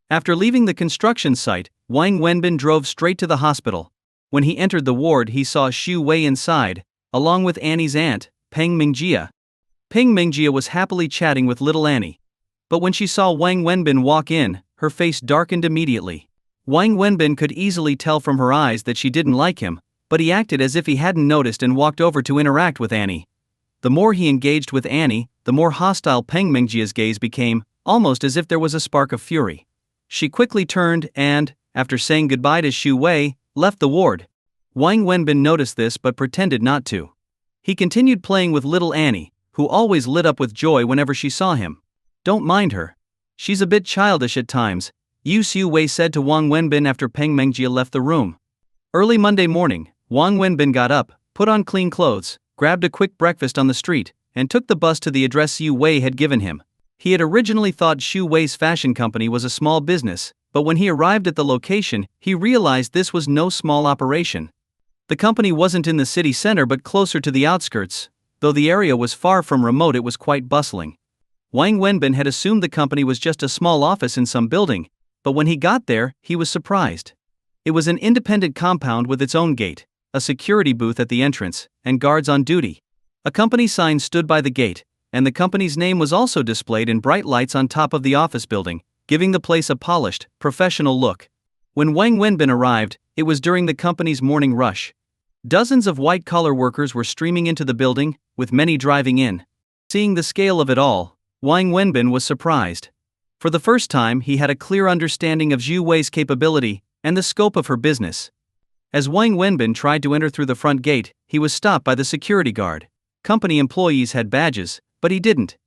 After leaving the construction site, Wang Wenbin drove straight to the hospital. When he entered the ward, he saw Xu Wei inside, along with Annie's aunt, Peng Mingjia. Peng Mingjia was happily chatting with little Annie. But when she saw Wang Wenbin walk in, her face darkened immediately. Wang Wenbin could easily tell from her eyes that she didn't like him, but he acted as if he hadn't noticed and walked over to interact with Annie. The more he engaged with Annie, the more hostile Peng Mingjia's gaze became, almost as if there was a spark of fury. She quickly turned and, after saying goodbye to Xu Wei, left the ward. Wang Wenbin noticed this but pretended not to. He continued playing with little Annie, who always lit up with joy whenever she saw him. Don't mind her. She's a bit childish at times, Xu Wei said to Wang Wenbin after Peng Mingjia left the room. Early Monday morning, Wang Wenbin got up, put on clean clothes, grabbed a quick breakfast on the street, and took the bus to the address Xu Wei had given him. He had originally thought Xu Wei's fashion company was a small business, but when he arrived at the location, he realized this was no small operation. The company wasn't in the city center but closer to the outskirts. Though the area was far from remote, it was quite bustling. Wang Wenbin had assumed the company was just a small office in some building, but when he got there, he was surprised. It was an independent compound with its own gate, a security booth at the entrance, and guards on duty. A company sign stood by the gate, and the company's name was also displayed in bright lights on top of the office building, giving the place a polished, professional look. When Wang Wenbin arrived, it was during the company's morning rush. Dozens of white-collar workers were streaming into the building, with many driving in. Seeing the scale of it all, Wang Wenbin was surprised. For the first time, he had a clear understanding of Xu Wei's capability and the scope of her business. As Wang Wenbin tried to enter through the front gate, he was stopped by the security guard. Company employees had badges, but he didn't.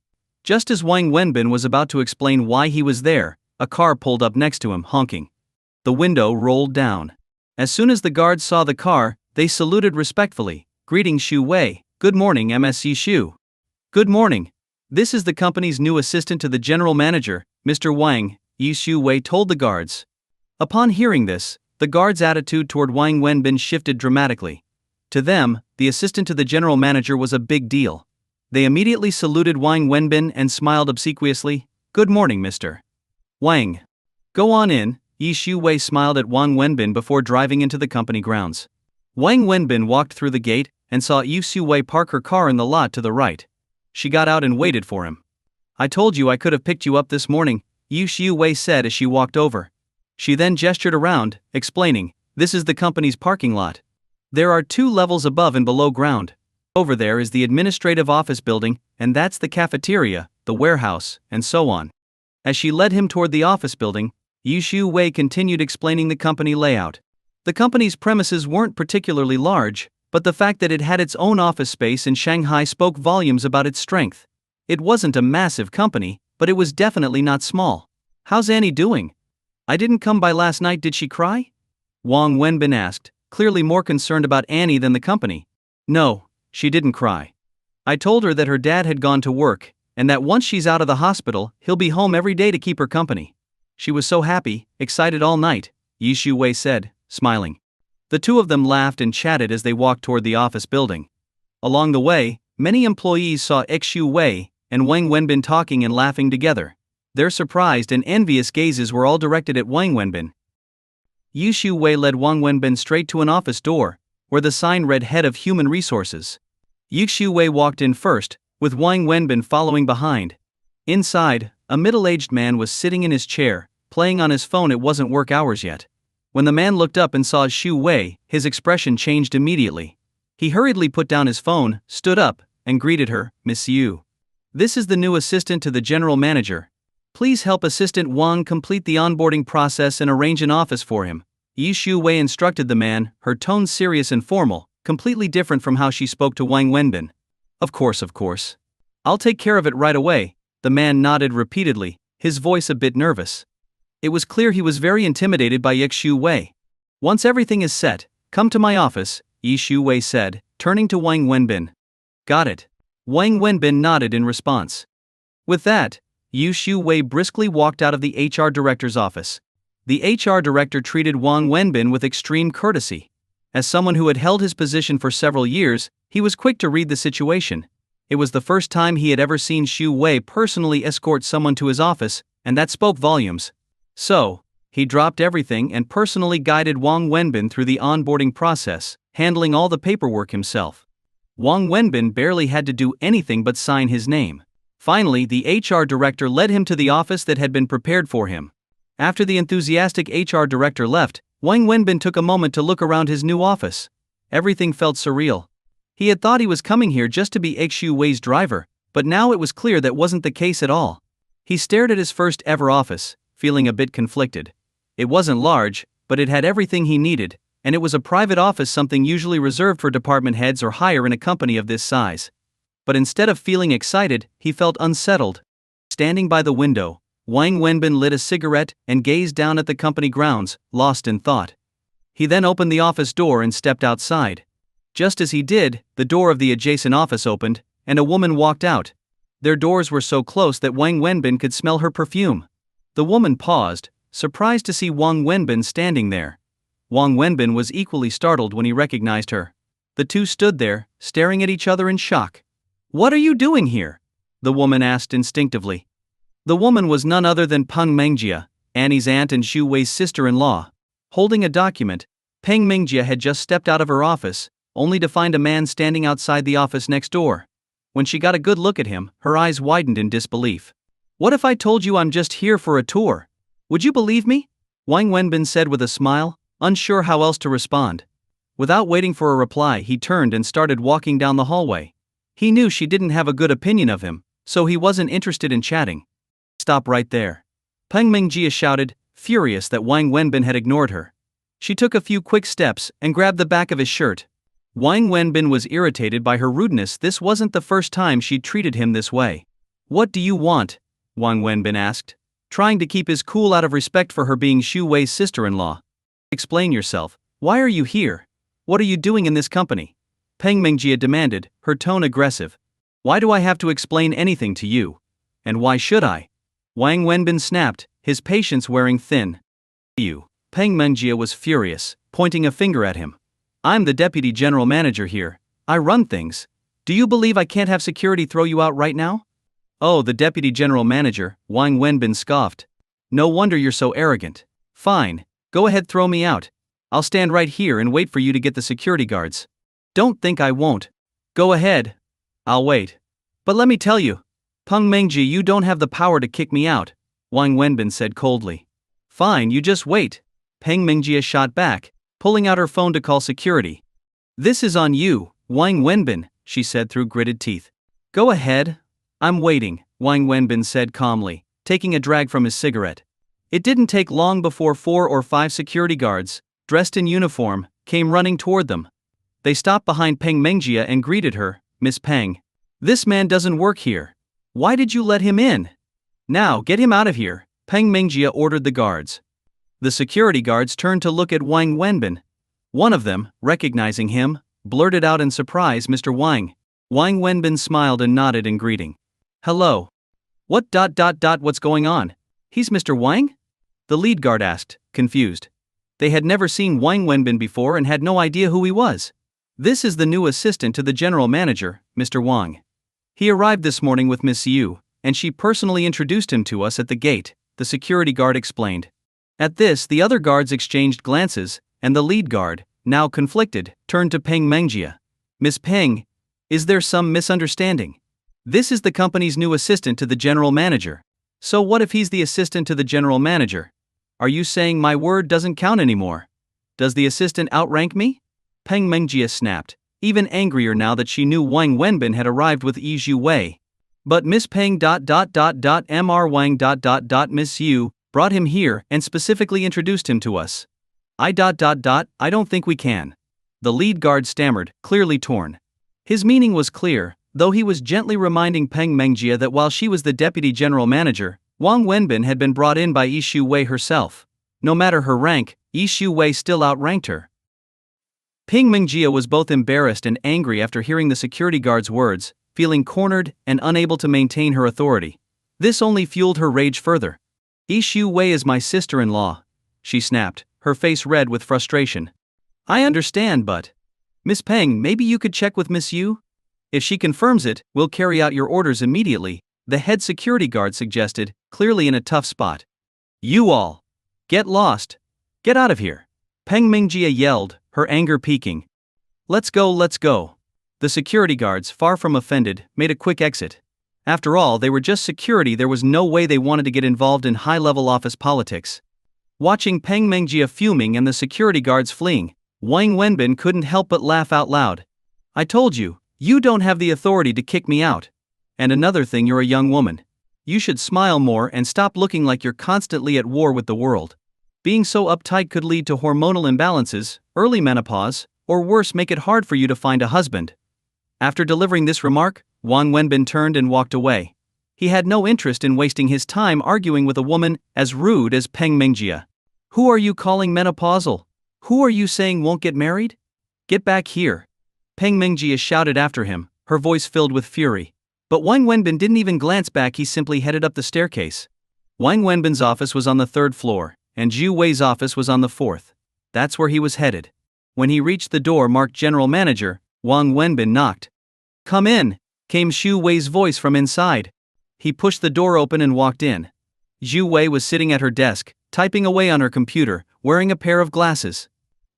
Just as Wang Wenbin was about to explain why he was there, a car pulled up next to him, honking. The window rolled down. As soon as the guards saw the car, they saluted respectfully, greeting Xu Wei. Good morning, MSC Xu. Good morning. This is the company's new assistant to the general manager, Mr. Wang, Yi Shu Wei told the guards. Upon hearing this, the guards' attitude toward Wang Wenbin shifted dramatically. To them, the assistant to the general manager was a big deal. They immediately saluted Wang Wenbin and smiled obsequiously. "Good morning, Mr. Wang. Go on in." Yi Shu Wei smiled at Wang Wenbin before driving into the company grounds. Wang Wenbin walked through the gate and saw Yi Shu Wei park her car in the lot to the right. She got out and waited for him. "I told you I could have picked you up this morning," Yi Shu Wei said as she walked over. She then gestured around, explaining, "This is the company's parking lot. There are 2 levels above and below ground. Over there is the administrative office building, and that's the cafeteria, the warehouse, and so on." As she led him toward the office building, Yi Shu Wei continued explaining the company layout. The company's premises weren't particularly large, but the fact that it had its own office space in Shanghai spoke volumes about its strength. It wasn't a massive company, but it was definitely not small. "How's Annie doing? I didn't come by last night, did she cry?" Wang Wenbin asked, clearly more concerned about Annie than the company. "No, she didn't cry. I told her that her dad had gone to work, and that once she's out of the hospital, he'll be home every day to keep her company. She was so happy, excited all night," Yi Shu Wei said, smiling. The two of them laughed and chatted as they walked toward the office building. Along the way, many employees saw Yi Shu Wei and Wang Wenbin talking and laughing together. Their surprised and envious gazes were all directed at Wang Wenbin. Yi Shu Wei led Wang Wenbin straight to an office door, where the sign read Head of Human Resources. Yi Shu Wei walked in first, with Wang Wenbin following behind. Inside, a middle-aged man was sitting in his chair, playing on his phone. It wasn't work hours yet. When the man looked up and saw Shu Wei, his expression changed immediately. He hurriedly put down his phone, stood up, and greeted her, "Miss Yu. This is the new assistant to the general manager. Please help Assistant Wang complete the onboarding process and arrange an office for him," Yi Shu Wei instructed the man, her tone serious and formal, completely different from how she spoke to Wang Wenbin. Of course. I'll take care of it right away," the man nodded repeatedly, his voice a bit nervous. It was clear he was very intimidated by Yi Shu Wei. "Once everything is set, come to my office," Yi Shu Wei said, turning to Wang Wenbin. "Got it." Wang Wenbin nodded in response. With that, Yi Shu Wei briskly walked out of the HR director's office. The HR director treated Wang Wenbin with extreme courtesy. As someone who had held his position for several years, he was quick to read the situation. It was the first time he had ever seen Shu Wei personally escort someone to his office, and that spoke volumes. So, he dropped everything and personally guided Wang Wenbin through the onboarding process, handling all the paperwork himself. Wang Wenbin barely had to do anything but sign his name. Finally, the HR director led him to the office that had been prepared for him. After the enthusiastic HR director left, Wang Wenbin took a moment to look around his new office. Everything felt surreal. He had thought he was coming here just to be Yi Shu Wei's driver, but now it was clear that wasn't the case at all. He stared at his first ever office, feeling a bit conflicted. It wasn't large, but it had everything he needed, and it was a private office, something usually reserved for department heads or higher in a company of this size. But instead of feeling excited, he felt unsettled. Standing by the window, Wang Wenbin lit a cigarette and gazed down at the company grounds, lost in thought. He then opened the office door and stepped outside. Just as he did, the door of the adjacent office opened, and a woman walked out. Their doors were so close that Wang Wenbin could smell her perfume. The woman paused, surprised to see Wang Wenbin standing there. Wang Wenbin was equally startled when he recognized her. The two stood there, staring at each other in shock. "What are you doing here?" the woman asked instinctively. The woman was none other than Peng Mengjia, Annie's aunt and Shu Wei's sister-in-law. Holding a document, Peng Mengjia had just stepped out of her office, only to find a man standing outside the office next door. When she got a good look at him, her eyes widened in disbelief. "What if I told you I'm just here for a tour? Would you believe me?" Wang Wenbin said with a smile, unsure how else to respond. Without waiting for a reply, he turned and started walking down the hallway. He knew she didn't have a good opinion of him, so he wasn't interested in chatting. "Stop right there," Peng Mengjia shouted, furious that Wang Wenbin had ignored her. She took a few quick steps and grabbed the back of his shirt. Wang Wenbin was irritated by her rudeness. This wasn't the first time she'd treated him this way. "What do you want?" Wang Wenbin asked, trying to keep his cool out of respect for her being Shu Wei's sister-in-law. "Explain yourself. Why are you here? What are you doing in this company?" Peng Mengjia demanded, her tone aggressive. Why do I have to explain anything to you? And why should I? Wang Wenbin snapped, his patience wearing thin. You. Peng Mengjie was furious, pointing a finger at him. I'm the deputy general manager here. I run things. Do you believe I can't have security throw you out right now? Oh, the deputy general manager, Wang Wenbin scoffed. No wonder you're so arrogant. Fine, go ahead, throw me out. I'll stand right here and wait for you to get the security guards. Don't think I won't. Go ahead. I'll wait. But let me tell you, Peng Mengjie, you don't have the power to kick me out, Wang Wenbin said coldly. Fine, you just wait. Peng Mengjie shot back, pulling out her phone to call security. This is on you, Wang Wenbin, she said through gritted teeth. Go ahead. I'm waiting, Wang Wenbin said calmly, taking a drag from his cigarette. It didn't take long before 4 or 5 security guards, dressed in uniform, came running toward them. They stopped behind Peng Mengjie and greeted her, Miss Peng. This man doesn't work here. Why did you let him in? Now get him out of here, Peng Mengjie ordered the guards. The security guards turned to look at Wang Wenbin. One of them, recognizing him, blurted out in surprise, Mr. Wang. Wang Wenbin smiled and nodded in greeting. Hello. What's going on? He's Mr. Wang? The lead guard asked, confused. They had never seen Wang Wenbin before and had no idea who he was. This is the new assistant to the general manager, Mr. Wang. He arrived this morning with Miss Yu, and she personally introduced him to us at the gate, the security guard explained. At this, the other guards exchanged glances, and the lead guard, now conflicted, turned to Peng Mengjie. Miss Peng, is there some misunderstanding? This is the company's new assistant to the general manager. So what if he's the assistant to the general manager? Are you saying my word doesn't count anymore? Does the assistant outrank me? Peng Mengjie snapped, even angrier now that she knew Wang Wenbin had arrived with Yi Zhu Wei. But Miss Peng Mr. Wang Miss Yu brought him here and specifically introduced him to us. I don't think we can. The lead guard stammered, clearly torn. His meaning was clear, though he was gently reminding Peng Mengjie that while she was the deputy general manager, Wang Wenbin had been brought in by Yi Zhu Wei herself. No matter her rank, Yi Zhu Wei still outranked her. Peng Mengjie was both embarrassed and angry after hearing the security guard's words, feeling cornered and unable to maintain her authority. This only fueled her rage further. Yi Zhu Wei is my sister-in-law, she snapped, her face red with frustration. I understand, but Miss Peng, maybe you could check with Miss Yu? If she confirms it, we'll carry out your orders immediately, the head security guard suggested, clearly in a tough spot. You all! Get lost! Get out of here! Peng Mengjie yelled, her anger peaking. Let's go, let's go. The security guards, far from offended, made a quick exit. After all, they were just security, there was no way they wanted to get involved in high-level office politics. Watching Peng Mengjie fuming and the security guards fleeing, Wang Wenbin couldn't help but laugh out loud. I told you, you don't have the authority to kick me out. And another thing, you're a young woman. You should smile more and stop looking like you're constantly at war with the world. Being so uptight could lead to hormonal imbalances, early menopause, or worse, make it hard for you to find a husband. After delivering this remark, Wang Wenbin turned and walked away. He had no interest in wasting his time arguing with a woman as rude as Peng Mengjie. Who are you calling menopausal? Who are you saying won't get married? Get back here! Peng Mengjie shouted after him, her voice filled with fury. But Wang Wenbin didn't even glance back, he simply headed up the staircase. Wang Wenbin's office was on the 3rd floor, and Zhu Wei's office was on the 4th. That's where he was headed. When he reached the door marked General Manager, Wang Wenbin knocked. Come in, came Zhu Wei's voice from inside. He pushed the door open and walked in. Zhu Wei was sitting at her desk, typing away on her computer, wearing a pair of glasses.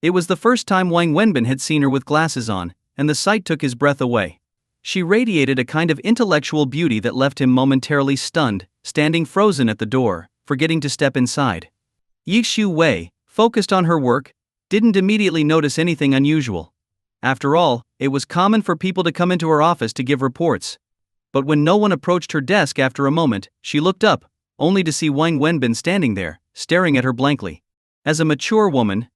It was the first time Wang Wenbin had seen her with glasses on, and the sight took his breath away. She radiated a kind of intellectual beauty that left him momentarily stunned, standing frozen at the door, forgetting to step inside. Yi Zhu Wei, focused on her work, didn't immediately notice anything unusual. After all, it was common for people to come into her office to give reports. But when no one approached her desk after a moment, she looked up, only to see Wang Wenbin standing there, staring at her blankly. As a mature woman,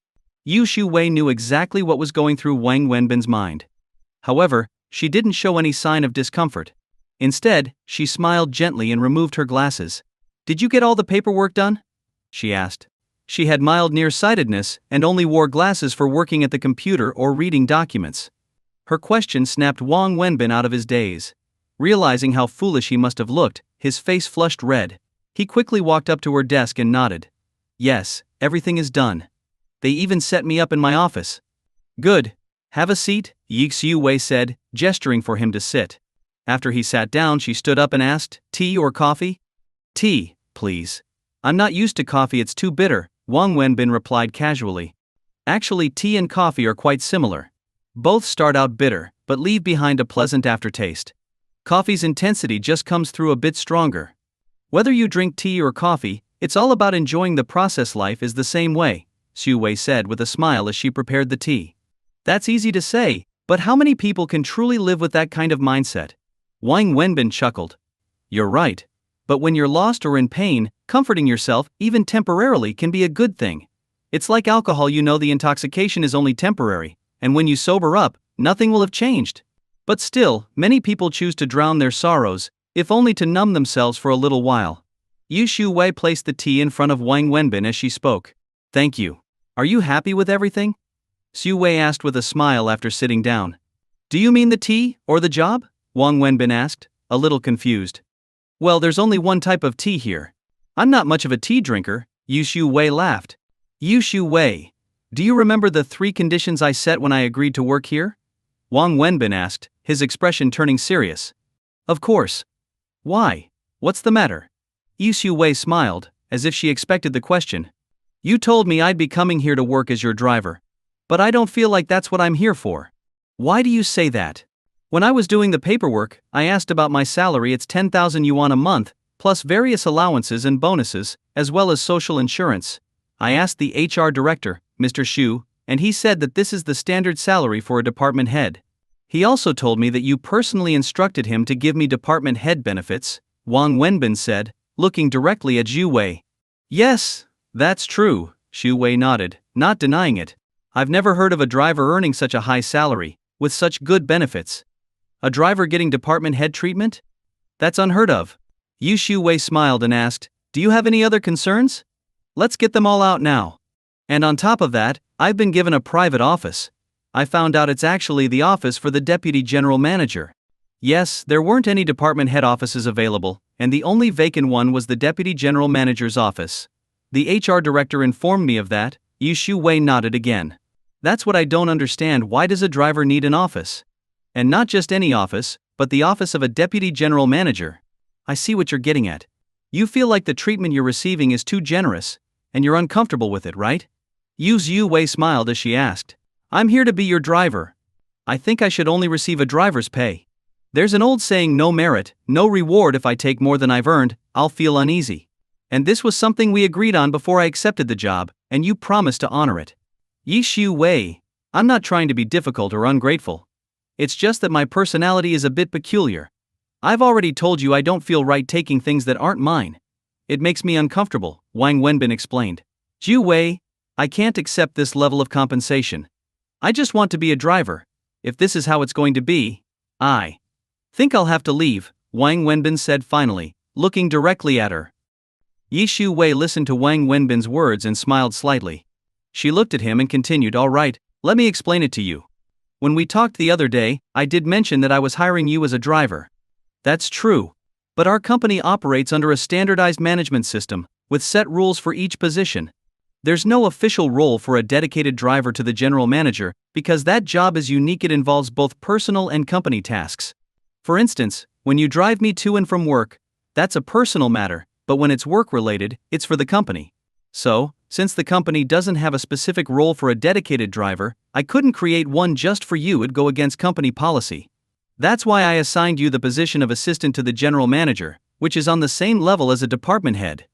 Yi Zhu Wei knew exactly what was going through Wang Wenbin's mind. However, she didn't show any sign of discomfort. Instead, she smiled gently and removed her glasses. Did you get all the paperwork done? She asked. She had mild nearsightedness and only wore glasses for working at the computer or reading documents. Her question snapped Wang Wenbin out of his daze. Realizing how foolish he must have looked, his face flushed red. He quickly walked up to her desk and nodded. Yes, everything is done. They even set me up in my office. Good. Have a seat, Yi Xiu-wei said, gesturing for him to sit. After he sat down, she stood up and asked, tea or coffee? Tea, please. I'm not used to coffee, it's too bitter, Wang Wenbin replied casually. Actually, tea and coffee are quite similar. Both start out bitter, but leave behind a pleasant aftertaste. Coffee's intensity just comes through a bit stronger. Whether you drink tea or coffee, it's all about enjoying the process. Life is the same way, Xiu-wei said with a smile as she prepared the tea. That's easy to say, but how many people can truly live with that kind of mindset? Wang Wenbin chuckled. You're right. But when you're lost or in pain, comforting yourself, even temporarily, can be a good thing. It's like alcohol, the intoxication is only temporary, and when you sober up, nothing will have changed. But still, many people choose to drown their sorrows, if only to numb themselves for a little while. Yu Xiu-wei placed the tea in front of Wang Wenbin as she spoke. Thank you. Are you happy with everything? Xiu-wei asked with a smile after sitting down. Do you mean the tea, or the job? Wang Wenbin asked, a little confused. Well, there's only one type of tea here. I'm not much of a tea drinker, Yu Xiu-wei laughed. Yu Xiu-wei, do you remember the 3 conditions I set when I agreed to work here? Wang Wenbin asked, his expression turning serious. Of course. Why? What's the matter? Yu Xiu-wei smiled, as if she expected the question. You told me I'd be coming here to work as your driver. But I don't feel like that's what I'm here for. Why do you say that? When I was doing the paperwork, I asked about my salary. It's 10,000 yuan a month, plus various allowances and bonuses, as well as social insurance. I asked the HR director, Mr. Xu, and he said that this is the standard salary for a department head. He also told me that you personally instructed him to give me department head benefits, Wang Wenbin said, looking directly at Zhu Wei. Yes, that's true, Xu Wei nodded, not denying it. I've never heard of a driver earning such a high salary, with such good benefits. A driver getting department head treatment? That's unheard of. Yu Xiu-wei smiled and asked, do you have any other concerns? Let's get them all out now. And on top of that, I've been given a private office. I found out it's actually the office for the deputy general manager. Yes, there weren't any department head offices available, and the only vacant one was the deputy general manager's office. The HR director informed me of that. Yu Xiu-wei nodded again. That's what I don't understand. Why does a driver need an office? And not just any office, but the office of a deputy general manager. I see what you're getting at. You feel like the treatment you're receiving is too generous, and you're uncomfortable with it, right? Yu Xiu-wei smiled as she asked. I'm here to be your driver. I think I should only receive a driver's pay. There's an old saying, no merit, no reward. If I take more than I've earned, I'll feel uneasy. And this was something we agreed on before I accepted the job, and you promised to honor it. Yi Xiu-wei, I'm not trying to be difficult or ungrateful. It's just that my personality is a bit peculiar. I've already told you I don't feel right taking things that aren't mine. It makes me uncomfortable, Wang Wenbin explained. Zhu Wei, I can't accept this level of compensation. I just want to be a driver. If this is how it's going to be, I think I'll have to leave, Wang Wenbin said finally, looking directly at her. Yi Xiu-wei listened to Wang Wenbin's words and smiled slightly. She looked at him and continued, all right, let me explain it to you. When we talked the other day, I did mention that I was hiring you as a driver. That's true. But our company operates under a standardized management system, with set rules for each position. There's no official role for a dedicated driver to the general manager, because that job is unique. It involves both personal and company tasks. For instance, when you drive me to and from work, that's a personal matter, but when it's work-related, it's for the company. So, since the company doesn't have a specific role for a dedicated driver, I couldn't create one just for you. It'd go against company policy. That's why I assigned you the position of assistant to the general manager, which is on the same level as a department head.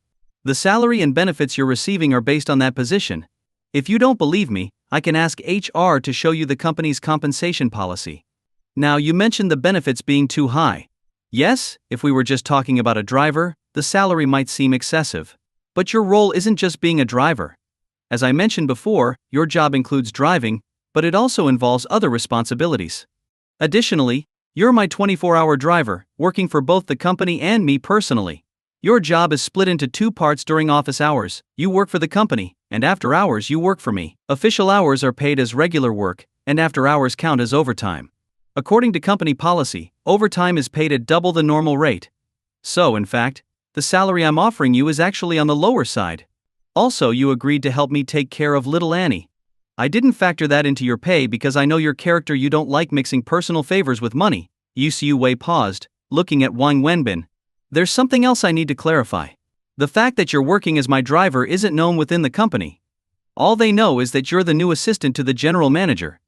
The salary and benefits you're receiving are based on that position. If you don't believe me, I can ask HR to show you the company's compensation policy. Now, you mentioned the benefits being too high. Yes, if we were just talking about a driver, the salary might seem excessive. But your role isn't just being a driver. As I mentioned before, your job includes driving, but it also involves other responsibilities. Additionally, you're my 24-hour driver, working for both the company and me personally. Your job is split into 2 parts. During office hours, you work for the company, and after hours you work for me. Official hours are paid as regular work, and after hours count as overtime. According to company policy, Overtime is paid at double the normal rate. So, in fact, the salary I'm offering you is actually on the lower side. Also, you agreed to help me take care of little Annie. I didn't factor that into your pay because I know your character, you don't like mixing personal favors with money. Yu Wei paused, looking at Wang Wenbin. There's something else I need to clarify. The fact that you're working as my driver isn't known within the company. All they know is that you're the new assistant to the general manager.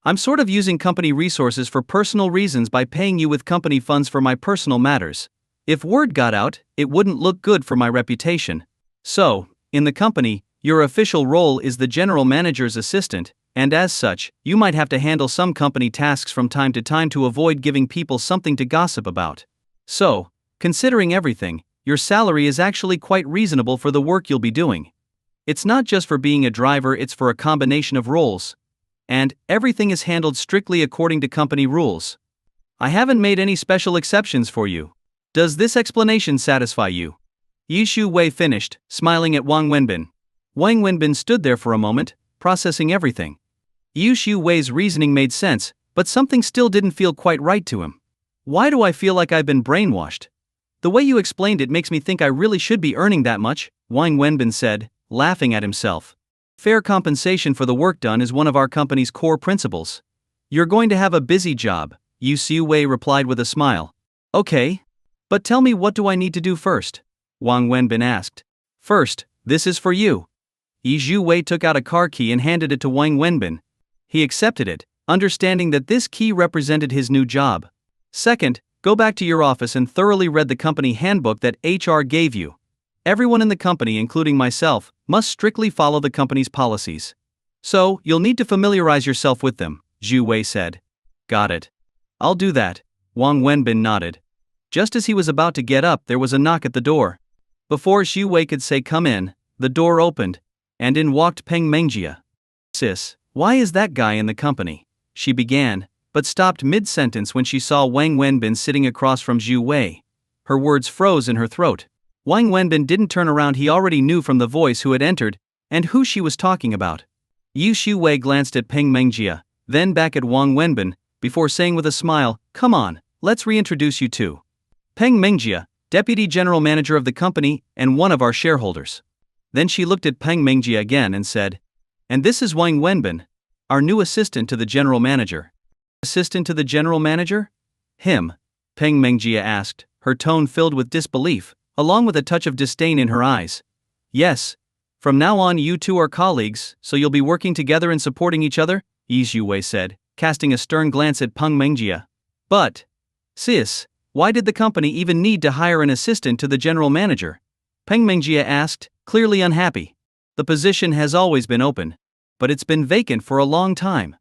I'm sort of using company resources for personal reasons by paying you with company funds for my personal matters. If word got out, it wouldn't look good for my reputation. So, in the company, your official role is the general manager's assistant, and as such, you might have to handle some company tasks from time to time to avoid giving people something to gossip about. So, considering everything, your salary is actually quite reasonable for the work you'll be doing. It's not just for being a driver, it's for a combination of roles. And everything is handled strictly according to company rules. I haven't made any special exceptions for you. Does this explanation satisfy you? Yu Wei finished, smiling at Wang Wenbin. Wang Wenbin stood there for a moment, processing everything. Yu Wei's reasoning made sense, but something still didn't feel quite right to him. Why do I feel like I've been brainwashed? The way you explained it makes me think I really should be earning that much, Wang Wenbin said, laughing at himself. Fair compensation for the work done is one of our company's core principles. You're going to have a busy job, Yu Wei replied with a smile. Okay. But tell me, what do I need to do first? Wang Wenbin asked. First, this is for you. Yu Wei took out a car key and handed it to Wang Wenbin. He accepted it, understanding that this key represented his new job. Second, go back to your office and thoroughly read the company handbook that HR gave you. Everyone in the company, including myself, must strictly follow the company's policies. So, you'll need to familiarize yourself with them, Yu Wei said. Got it. I'll do that, Wang Wenbin nodded. Just as he was about to get up, there was a knock at the door. Before Yu Wei could say come in, the door opened, and in walked Peng Mengjia. Sis, why is that guy in the company? She began, but stopped mid-sentence when she saw Wang Wenbin sitting across from Yu Wei. Her words froze in her throat. Wang Wenbin didn't turn around. He already knew from the voice who had entered, and who she was talking about. Yu Wei glanced at Peng Mengjia, then back at Wang Wenbin, before saying with a smile, come on, let's reintroduce you to Peng Mengjia, Deputy General Manager of the company, and one of our shareholders. Then she looked at Peng Mengjia again and said, and this is Wang Wenbin, our new assistant to the General Manager. Assistant to the General Manager? Him? Peng Mengjia asked, her tone filled with disbelief, along with a touch of disdain in her eyes. Yes. From now on you two are colleagues, so you'll be working together and supporting each other, Yu Wei said, casting a stern glance at Peng Mengjia. But, sis, why did the company even need to hire an assistant to the general manager? Peng Mengjia asked, clearly unhappy. The position has always been open, but it's been vacant for a long time.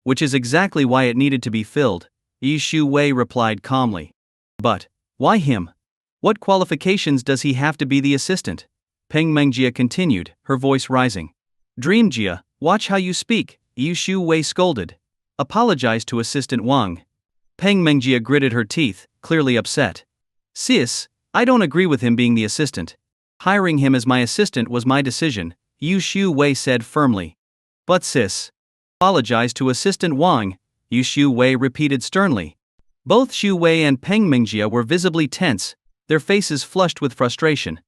Which is exactly why it needed to be filled, Yu Wei replied calmly. But, why him? What qualifications does he have to be the assistant? Peng Mengjia continued, her voice rising. Dreamjia, watch how you speak, Yu Wei scolded. Apologize to Assistant Wang. Peng Mengjia gritted her teeth, clearly upset. Sis, I don't agree with him being the assistant. Hiring him as my assistant was my decision, Yu Wei said firmly. But sis. Apologize to Assistant Wang, Yu Wei repeated sternly. Both Xu Wei and Peng Mengjia were visibly tense, their faces flushed with frustration.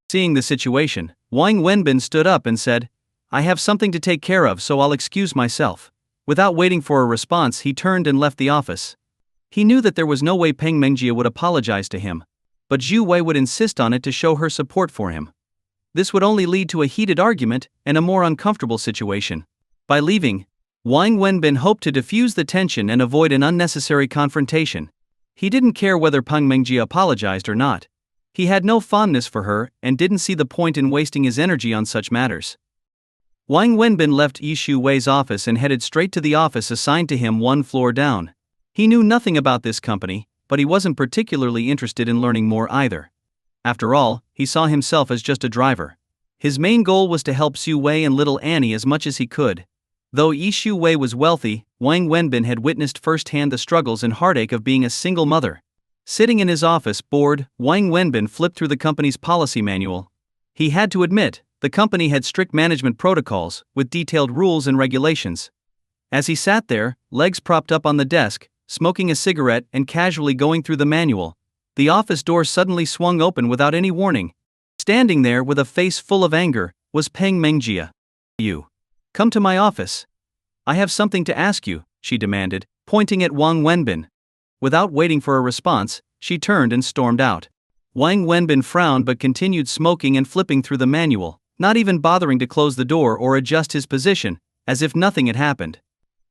Seeing the situation, Wang Wenbin stood up and said, I have something to take care of, so I'll excuse myself. Without waiting for a response, he turned and left the office. He knew that there was no way Peng Mengjia would apologize to him, but Xu Wei would insist on it to show her support for him. This would only lead to a heated argument and a more uncomfortable situation. By leaving, Wang Wenbin hoped to diffuse the tension and avoid an unnecessary confrontation. He didn't care whether Peng Mengjia apologized or not. He had no fondness for her and didn't see the point in wasting his energy on such matters. Wang Wenbin left Yu Wei's office and headed straight to the office assigned to him one floor down. He knew nothing about this company, but he wasn't particularly interested in learning more either. After all, he saw himself as just a driver. His main goal was to help Xu Wei and little Annie as much as he could. Though Yu Wei was wealthy, Wang Wenbin had witnessed firsthand the struggles and heartache of being a single mother. Sitting in his office, bored, Wang Wenbin flipped through the company's policy manual. He had to admit, the company had strict management protocols, with detailed rules and regulations. As he sat there, legs propped up on the desk, smoking a cigarette and casually going through the manual. The office door suddenly swung open without any warning. Standing there with a face full of anger was Peng Mengjia. You. Come to my office. I have something to ask you, she demanded, pointing at Wang Wenbin. Without waiting for a response, she turned and stormed out. Wang Wenbin frowned but continued smoking and flipping through the manual, not even bothering to close the door or adjust his position, as if nothing had happened.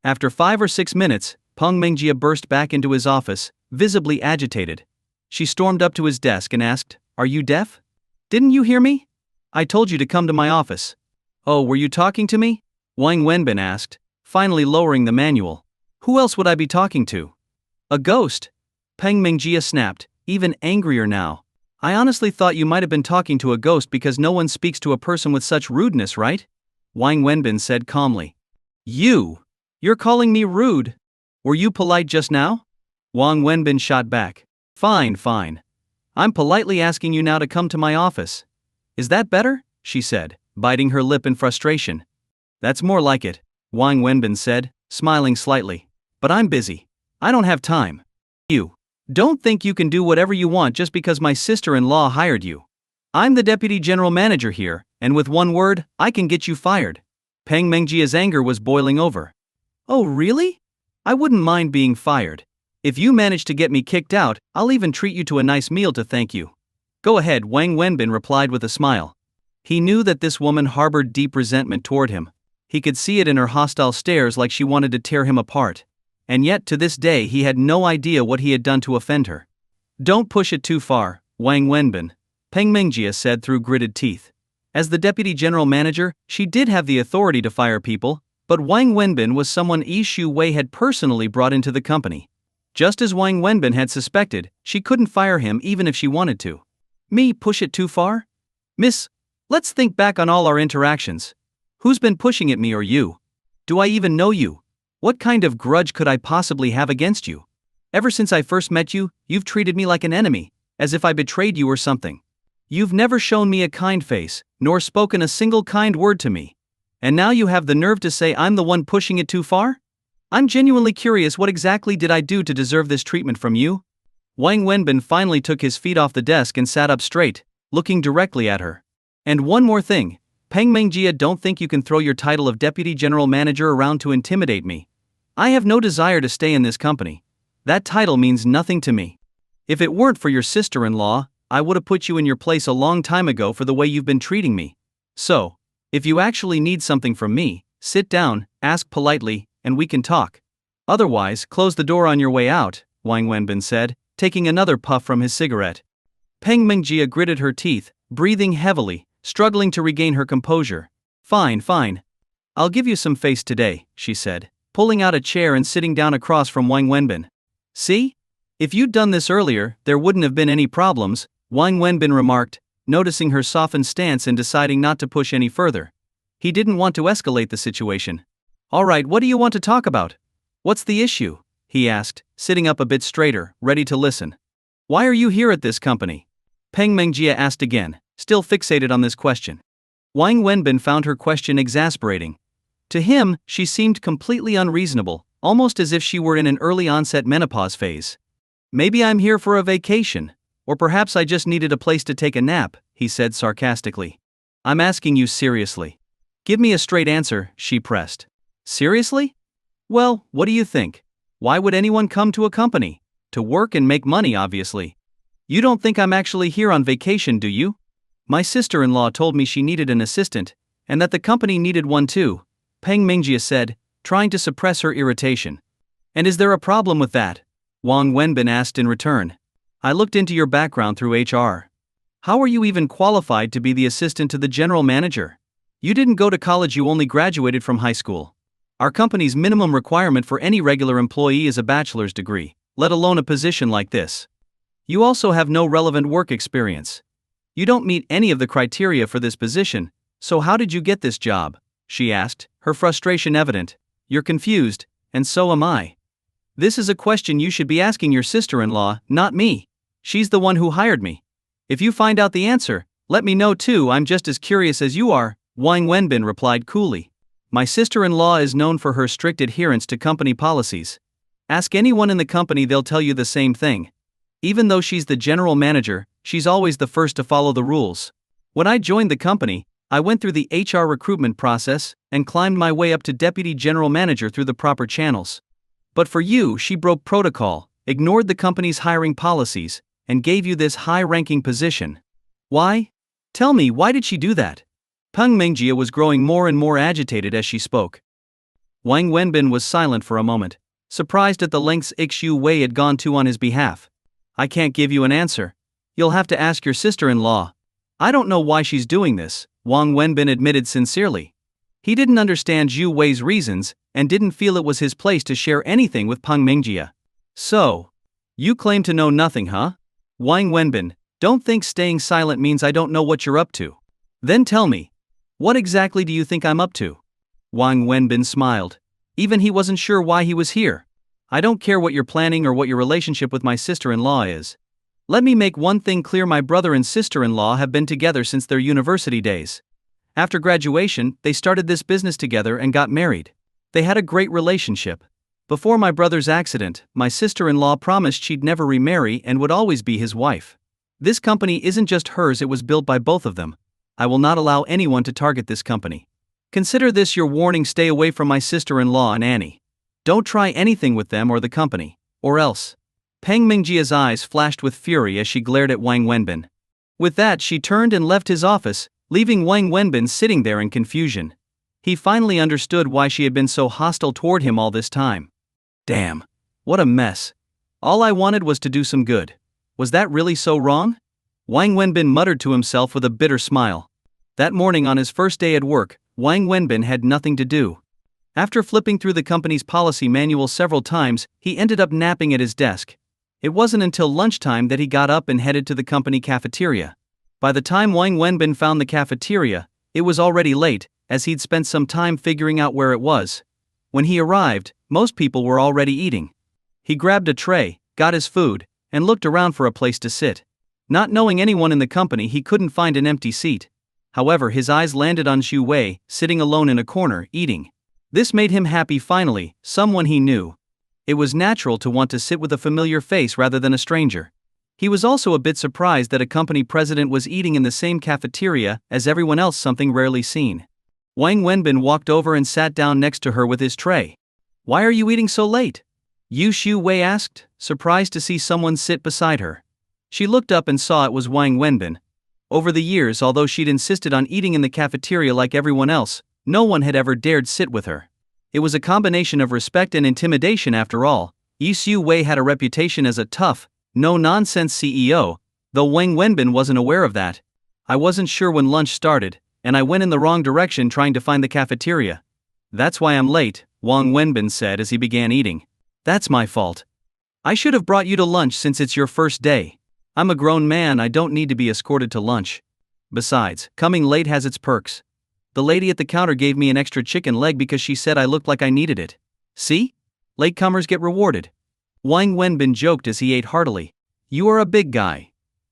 After 5 or 6 minutes, Peng Mengjia burst back into his office, visibly agitated. She stormed up to his desk and asked, "Are you deaf? Didn't you hear me? I told you to come to my office." "Oh, were you talking to me?" Wang Wenbin asked, finally lowering the manual. "Who else would I be talking to? A ghost?" Peng Mengjia snapped, even angrier now. "I honestly thought you might have been talking to a ghost because no one speaks to a person with such rudeness, right?" Wang Wenbin said calmly. You're calling me rude? Were you polite just now?" Wang Wenbin shot back. Fine. I'm politely asking you now to come to my office. Is that better?" she said, biting her lip in frustration. "That's more like it," Wang Wenbin said, smiling slightly. "But I'm busy. I don't have time. You don't think you can do whatever you want just because my sister-in-law hired you. I'm the deputy general manager here, and with one word, I can get you fired." Peng Mengjia's anger was boiling over. "Oh really? I wouldn't mind being fired. If you manage to get me kicked out, I'll even treat you to a nice meal to thank you." "Go ahead," Wang Wenbin replied with a smile. He knew that this woman harbored deep resentment toward him. He could see it in her hostile stares, like she wanted to tear him apart. And yet to this day he had no idea what he had done to offend her. "Don't push it too far, Wang Wenbin," Peng Mengjia said through gritted teeth. As the deputy general manager, she did have the authority to fire people, but Wang Wenbin was someone Yi Shu Wei had personally brought into the company. Just as Wang Wenbin had suspected, she couldn't fire him even if she wanted to. "Me push it too far? Miss, let's think back on all our interactions. Who's been pushing at me or you? Do I even know you? What kind of grudge could I possibly have against you? Ever since I first met you, you've treated me like an enemy, as if I betrayed you or something. You've never shown me a kind face, nor spoken a single kind word to me. And now you have the nerve to say I'm the one pushing it too far? I'm genuinely curious, what exactly did I do to deserve this treatment from you?" Wang Wenbin finally took his feet off the desk and sat up straight, looking directly at her. "And one more thing, Peng Mengjia, don't think you can throw your title of deputy general manager around to intimidate me. I have no desire to stay in this company. That title means nothing to me. If it weren't for your sister-in-law, I would have put you in your place a long time ago for the way you've been treating me. So, if you actually need something from me, sit down, ask politely, and we can talk. Otherwise, close the door on your way out," Wang Wenbin said, taking another puff from his cigarette. Peng Mengjia gritted her teeth, breathing heavily, struggling to regain her composure. Fine. I'll give you some face today," she said, pulling out a chair and sitting down across from Wang Wenbin. "See? If you'd done this earlier, there wouldn't have been any problems," Wang Wenbin remarked, noticing her softened stance and deciding not to push any further. He didn't want to escalate the situation. "All right, what do you want to talk about? What's the issue?" he asked, sitting up a bit straighter, ready to listen. "Why are you here at this company?" Peng Mengjia asked again, still fixated on this question. Wang Wenbin found her question exasperating. To him, she seemed completely unreasonable, almost as if she were in an early onset menopause phase. "Maybe I'm here for a vacation, or perhaps I just needed a place to take a nap," he said sarcastically. "I'm asking you seriously. Give me a straight answer," she pressed. "Seriously? Well, what do you think? Why would anyone come to a company? To work and make money, obviously. You don't think I'm actually here on vacation, do you? My sister-in-law told me she needed an assistant, and that the company needed one too," Peng Mengjia said, trying to suppress her irritation. "And is there a problem with that?" Wang Wenbin asked in return. "I looked into your background through HR. How are you even qualified to be the assistant to the general manager? You didn't go to college, you only graduated from high school. Our company's minimum requirement for any regular employee is a bachelor's degree, let alone a position like this. You also have no relevant work experience. You don't meet any of the criteria for this position, so how did you get this job?" she asked, her frustration evident. "You're confused, and so am I. This is a question you should be asking your sister-in-law, not me. She's the one who hired me. If you find out the answer, let me know too, I'm just as curious as you are," Wang Wenbin replied coolly. "My sister-in-law is known for her strict adherence to company policies. Ask anyone in the company, they'll tell you the same thing. Even though she's the general manager, she's always the first to follow the rules. When I joined the company, I went through the HR recruitment process and climbed my way up to deputy general manager through the proper channels. But for you, she broke protocol, ignored the company's hiring policies, and gave you this high-ranking position. Why? Tell me, why did she do that? Peng Mingjie was growing more and more agitated as she spoke. Wang Wenbin was silent for a moment, surprised at the lengths Xu Wei had gone to on his behalf. I can't give you an answer. You'll have to ask your sister-in-law. I don't know why she's doing this, Wang Wenbin admitted sincerely. He didn't understand Zhu Wei's reasons and didn't feel it was his place to share anything with Peng Mingjie. So, you claim to know nothing, huh? Wang Wenbin, don't think staying silent means I don't know what you're up to. Then tell me, what exactly do you think I'm up to? Wang Wenbin smiled. Even he wasn't sure why he was here. I don't care what you're planning or what your relationship with my sister-in-law is. Let me make one thing clear, my brother and sister-in-law have been together since their university days. After graduation, they started this business together and got married. They had a great relationship. Before my brother's accident, my sister-in-law promised she'd never remarry and would always be his wife. This company isn't just hers, it was built by both of them. I will not allow anyone to target this company. Consider this your warning, stay away from my sister-in-law and Annie. Don't try anything with them or the company, or else. Peng Mingjie's eyes flashed with fury as she glared at Wang Wenbin. With that, she turned and left his office, leaving Wang Wenbin sitting there in confusion. He finally understood why she had been so hostile toward him all this time. Damn, what a mess. All I wanted was to do some good. Was that really so wrong? Wang Wenbin muttered to himself with a bitter smile. That morning on his first day at work, Wang Wenbin had nothing to do. After flipping through the company's policy manual several times, he ended up napping at his desk. It wasn't until lunchtime that he got up and headed to the company cafeteria. By the time Wang Wenbin found the cafeteria, it was already late, as he'd spent some time figuring out where it was. When he arrived, most people were already eating. He grabbed a tray, got his food, and looked around for a place to sit. Not knowing anyone in the company, he couldn't find an empty seat. However, his eyes landed on Zhu Wei, sitting alone in a corner, eating. This made him happy. Finally, someone he knew. It was natural to want to sit with a familiar face rather than a stranger. He was also a bit surprised that a company president was eating in the same cafeteria as everyone else, something rarely seen. Wang Wenbin walked over and sat down next to her with his tray. Why are you eating so late? Zhu Wei asked, surprised to see someone sit beside her. She looked up and saw it was Wang Wenbin. Over the years, although she'd insisted on eating in the cafeteria like everyone else, no one had ever dared sit with her. It was a combination of respect and intimidation after all. Zhu Wei had a reputation as a tough, no-nonsense CEO, though Wang Wenbin wasn't aware of that. I wasn't sure when lunch started, and I went in the wrong direction trying to find the cafeteria. That's why I'm late, Wang Wenbin said as he began eating. That's my fault. I should have brought you to lunch since it's your first day. I'm a grown man, I don't need to be escorted to lunch. Besides, coming late has its perks. The lady at the counter gave me an extra chicken leg because she said I looked like I needed it. See? Latecomers get rewarded. Wang Wenbin joked as he ate heartily. You are a big guy.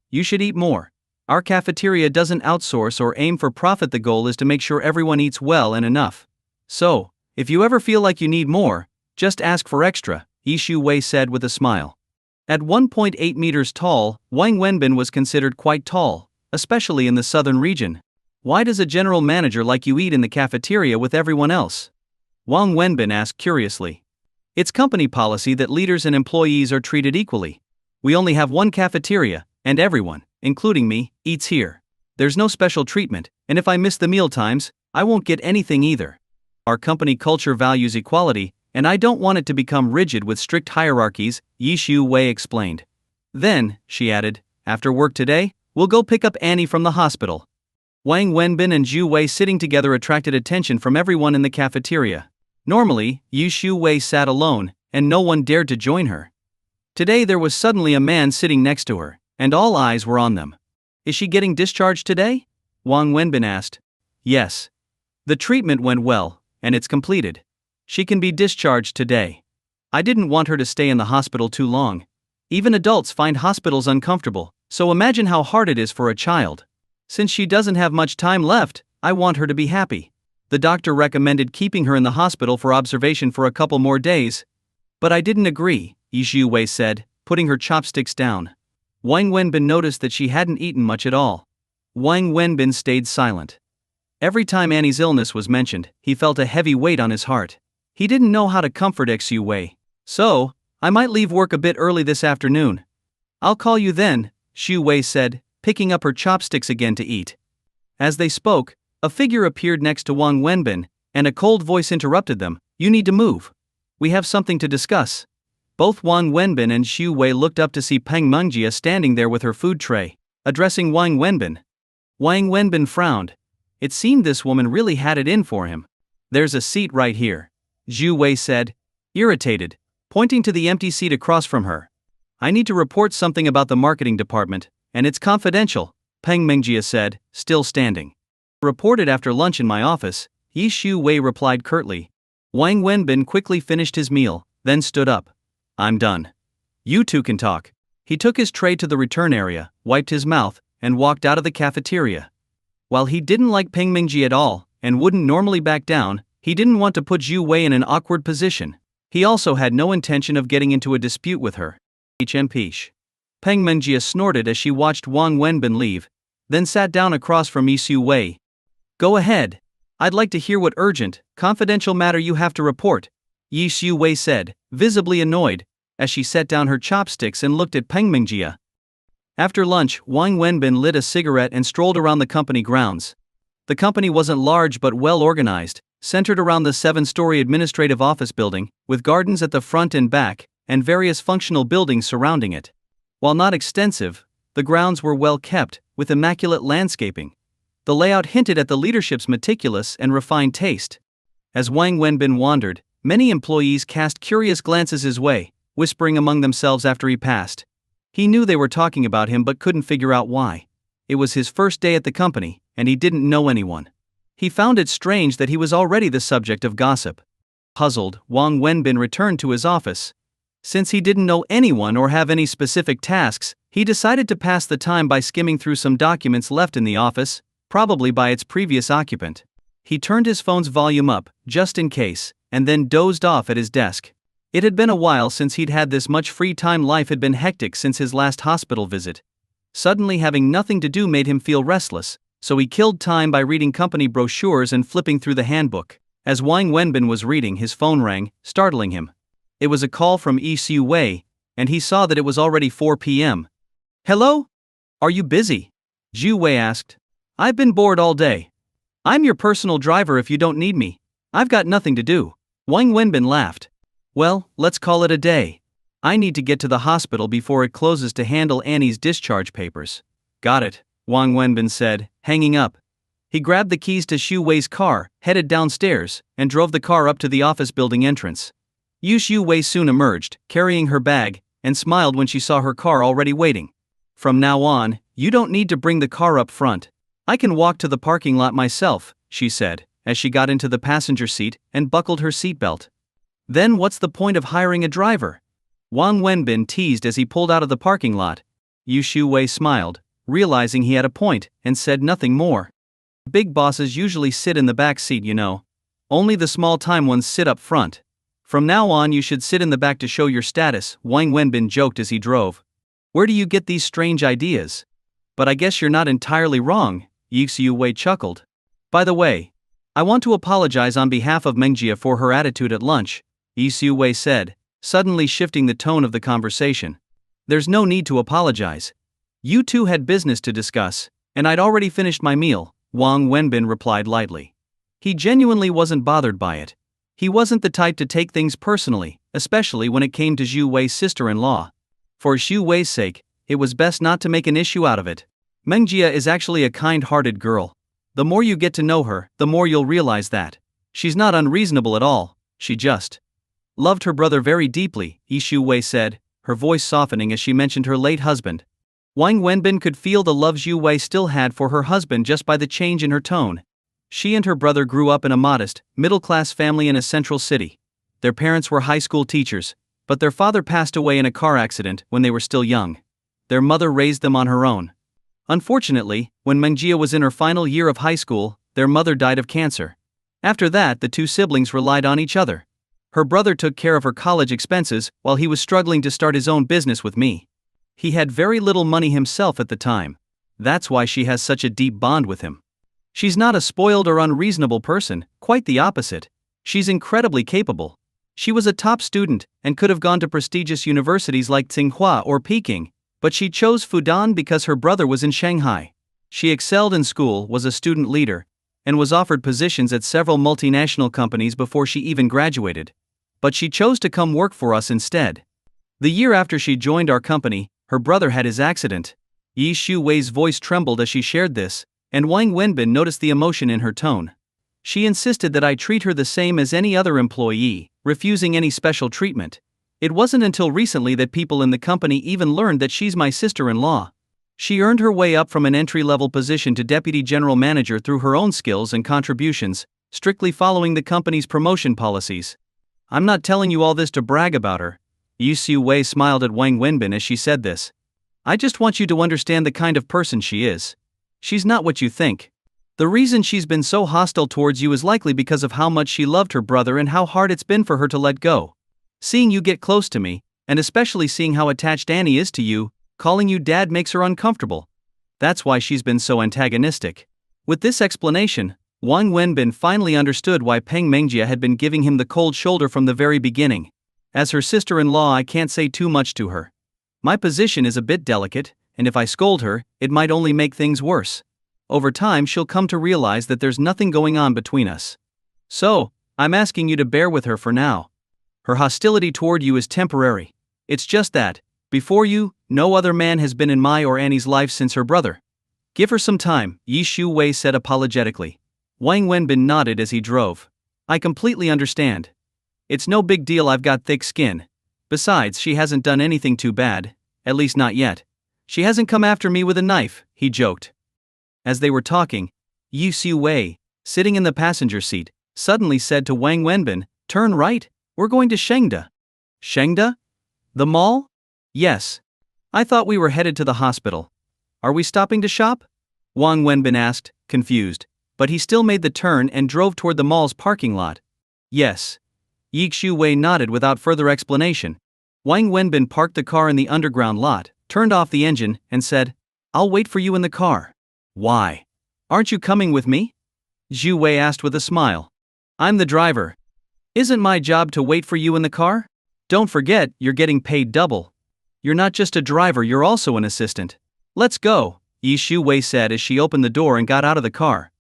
You should eat more. Our cafeteria doesn't outsource or aim for profit. The goal is to make sure everyone eats well and enough. So, if you ever feel like you need more, just ask for extra, Zhu Wei said with a smile. At 1.8 meters tall, Wang Wenbin was considered quite tall, especially in the southern region. Why does a general manager like you eat in the cafeteria with everyone else? Wang Wenbin asked curiously. It's company policy that leaders and employees are treated equally. We only have one cafeteria, and everyone, including me, eats here. There's no special treatment, and if I miss the meal times, I won't get anything either. Our company culture values equality, and I don't want it to become rigid with strict hierarchies, Zhu Wei explained. Then, she added, after work today, we'll go pick up Annie from the hospital. Wang Wenbin and Zhu Wei sitting together attracted attention from everyone in the cafeteria. Normally, Zhu Wei sat alone, and no one dared to join her. Today there was suddenly a man sitting next to her, and all eyes were on them. Is she getting discharged today? Wang Wenbin asked. Yes. The treatment went well, and it's completed. She can be discharged today. I didn't want her to stay in the hospital too long. Even adults find hospitals uncomfortable, so imagine how hard it is for a child. Since she doesn't have much time left, I want her to be happy. The doctor recommended keeping her in the hospital for observation for a couple more days. But I didn't agree, Yi Xiuwei said, putting her chopsticks down. Wang Wenbin noticed that she hadn't eaten much at all. Wang Wenbin stayed silent. Every time Annie's illness was mentioned, he felt a heavy weight on his heart. He didn't know how to comfort Xiuwei. So, I might leave work a bit early this afternoon. I'll call you then, Xiuwei said, picking up her chopsticks again to eat. As they spoke, a figure appeared next to Wang Wenbin, and a cold voice interrupted them. You need to move. We have something to discuss. Both Wang Wenbin and Xiuwei looked up to see Peng Mengjia standing there with her food tray, addressing Wang Wenbin. Wang Wenbin frowned. It seemed this woman really had it in for him. There's a seat right here, Xiuwei said, irritated, pointing to the empty seat across from her. I need to report something about the marketing department, and it's confidential, Peng Mengjia said, still standing. Reported after lunch in my office, Yi Xiuwei replied curtly. Wang Wenbin quickly finished his meal, then stood up. I'm done. You two can talk. He took his tray to the return area, wiped his mouth, and walked out of the cafeteria. While he didn't like Peng Mingji at all, and wouldn't normally back down, he didn't want to put Zhu Wei in an awkward position. He also had no intention of getting into a dispute with her. HMPsh. Peng Mengjia snorted as she watched Wang Wenbin leave, then sat down across from Yi Xiuwei. Go ahead. I'd like to hear what urgent, confidential matter you have to report, Yi Xiuwei said, visibly annoyed, as she set down her chopsticks and looked at Peng Mengjia. After lunch, Wang Wenbin lit a cigarette and strolled around the company grounds. The company wasn't large but well organized, centered around the 7-story administrative office building, with gardens at the front and back, and various functional buildings surrounding it. While not extensive, the grounds were well kept, with immaculate landscaping. The layout hinted at the leadership's meticulous and refined taste. As Wang Wenbin wandered, many employees cast curious glances his way, whispering among themselves after he passed. He knew they were talking about him but couldn't figure out why. It was his first day at the company, and he didn't know anyone. He found it strange that he was already the subject of gossip. Puzzled, Wang Wenbin returned to his office. Since he didn't know anyone or have any specific tasks, he decided to pass the time by skimming through some documents left in the office, probably by its previous occupant. He turned his phone's volume up, just in case, and then dozed off at his desk. It had been a while since he'd had this much free time. Life had been hectic since his last hospital visit. Suddenly having nothing to do made him feel restless, so he killed time by reading company brochures and flipping through the handbook. As Wang Wenbin was reading, his phone rang, startling him. It was a call from Yi Xiuwei, and he saw that it was already 4 p.m. Hello? Are you busy? Zhu Wei asked. I've been bored all day. I'm your personal driver if you don't need me. I've got nothing to do. Wang Wenbin laughed. Well, let's call it a day. I need to get to the hospital before it closes to handle Annie's discharge papers. Got it, Wang Wenbin said, hanging up. He grabbed the keys to Xu Wei's car, headed downstairs, and drove the car up to the office building entrance. Xu Wei soon emerged, carrying her bag, and smiled when she saw her car already waiting. From now on, you don't need to bring the car up front. I can walk to the parking lot myself, she said, as she got into the passenger seat and buckled her seatbelt. Then what's the point of hiring a driver? Wang Wenbin teased as he pulled out of the parking lot. Xu Wei smiled, realizing he had a point, and said nothing more. Big bosses usually sit in the back seat, you know. Only the small-time ones sit up front. From now on you should sit in the back to show your status, Wang Wenbin joked as he drove. Where do you get these strange ideas? But I guess you're not entirely wrong, Xu Wei chuckled. By the way, I want to apologize on behalf of Mengjia for her attitude at lunch, Xu Wei said, suddenly shifting the tone of the conversation. There's no need to apologize. You two had business to discuss, and I'd already finished my meal, Wang Wenbin replied lightly. He genuinely wasn't bothered by it. He wasn't the type to take things personally, especially when it came to Zhu Wei's sister-in-law. For Xu Wei's sake, it was best not to make an issue out of it. Mengjia is actually a kind-hearted girl. The more you get to know her, the more you'll realize that. She's not unreasonable at all, she just loved her brother very deeply, Xu Wei said, her voice softening as she mentioned her late husband. Wang Wenbin could feel the love Zhu Wei still had for her husband just by the change in her tone. She and her brother grew up in a modest, middle-class family in a central city. Their parents were high school teachers, but their father passed away in a car accident when they were still young. Their mother raised them on her own. Unfortunately, when Mengjia was in her final year of high school, their mother died of cancer. After that, the two siblings relied on each other. Her brother took care of her college expenses while he was struggling to start his own business with me. He had very little money himself at the time. That's why she has such a deep bond with him. She's not a spoiled or unreasonable person, quite the opposite. She's incredibly capable. She was a top student and could have gone to prestigious universities like Tsinghua or Peking, but she chose Fudan because her brother was in Shanghai. She excelled in school, was a student leader, and was offered positions at several multinational companies before she even graduated. But she chose to come work for us instead. The year after she joined our company, her brother had his accident. Yi Shu-wei's voice trembled as she shared this, and Wang Wenbin noticed the emotion in her tone. She insisted that I treat her the same as any other employee, refusing any special treatment. It wasn't until recently that people in the company even learned that she's my sister-in-law. She earned her way up from an entry-level position to deputy general manager through her own skills and contributions, strictly following the company's promotion policies. I'm not telling you all this to brag about her. Yi Shu-wei smiled at Wang Wenbin as she said this. I just want you to understand the kind of person she is. She's not what you think. The reason she's been so hostile towards you is likely because of how much she loved her brother and how hard it's been for her to let go. Seeing you get close to me, and especially seeing how attached Annie is to you, calling you dad makes her uncomfortable. That's why she's been so antagonistic. With this explanation, Wang Wenbin finally understood why Peng Mengjia had been giving him the cold shoulder from the very beginning. As her sister-in-law, I can't say too much to her. My position is a bit delicate, and if I scold her, it might only make things worse. Over time she'll come to realize that there's nothing going on between us. So, I'm asking you to bear with her for now. Her hostility toward you is temporary. It's just that, before you, no other man has been in my or Annie's life since her brother. Give her some time, Yi Shu-wei said apologetically. Wang Wenbin nodded as he drove. I completely understand. It's no big deal, I've got thick skin. Besides, she hasn't done anything too bad, at least not yet. She hasn't come after me with a knife, he joked. As they were talking, Yi Shu-wei, sitting in the passenger seat, suddenly said to Wang Wenbin, turn right, we're going to Shengda. Shengda? The mall? Yes. I thought we were headed to the hospital. Are we stopping to shop? Wang Wenbin asked, confused, but he still made the turn and drove toward the mall's parking lot. Yes. Yi Shu-wei nodded without further explanation. Wang Wenbin parked the car in the underground lot, turned off the engine, and said, I'll wait for you in the car. Why? Aren't you coming with me? Zhu-wei asked with a smile. I'm the driver. Isn't my job to wait for you in the car? Don't forget, you're getting paid double. You're not just a driver, you're also an assistant. Let's go, Yi Shu-wei said as she opened the door and got out of the car.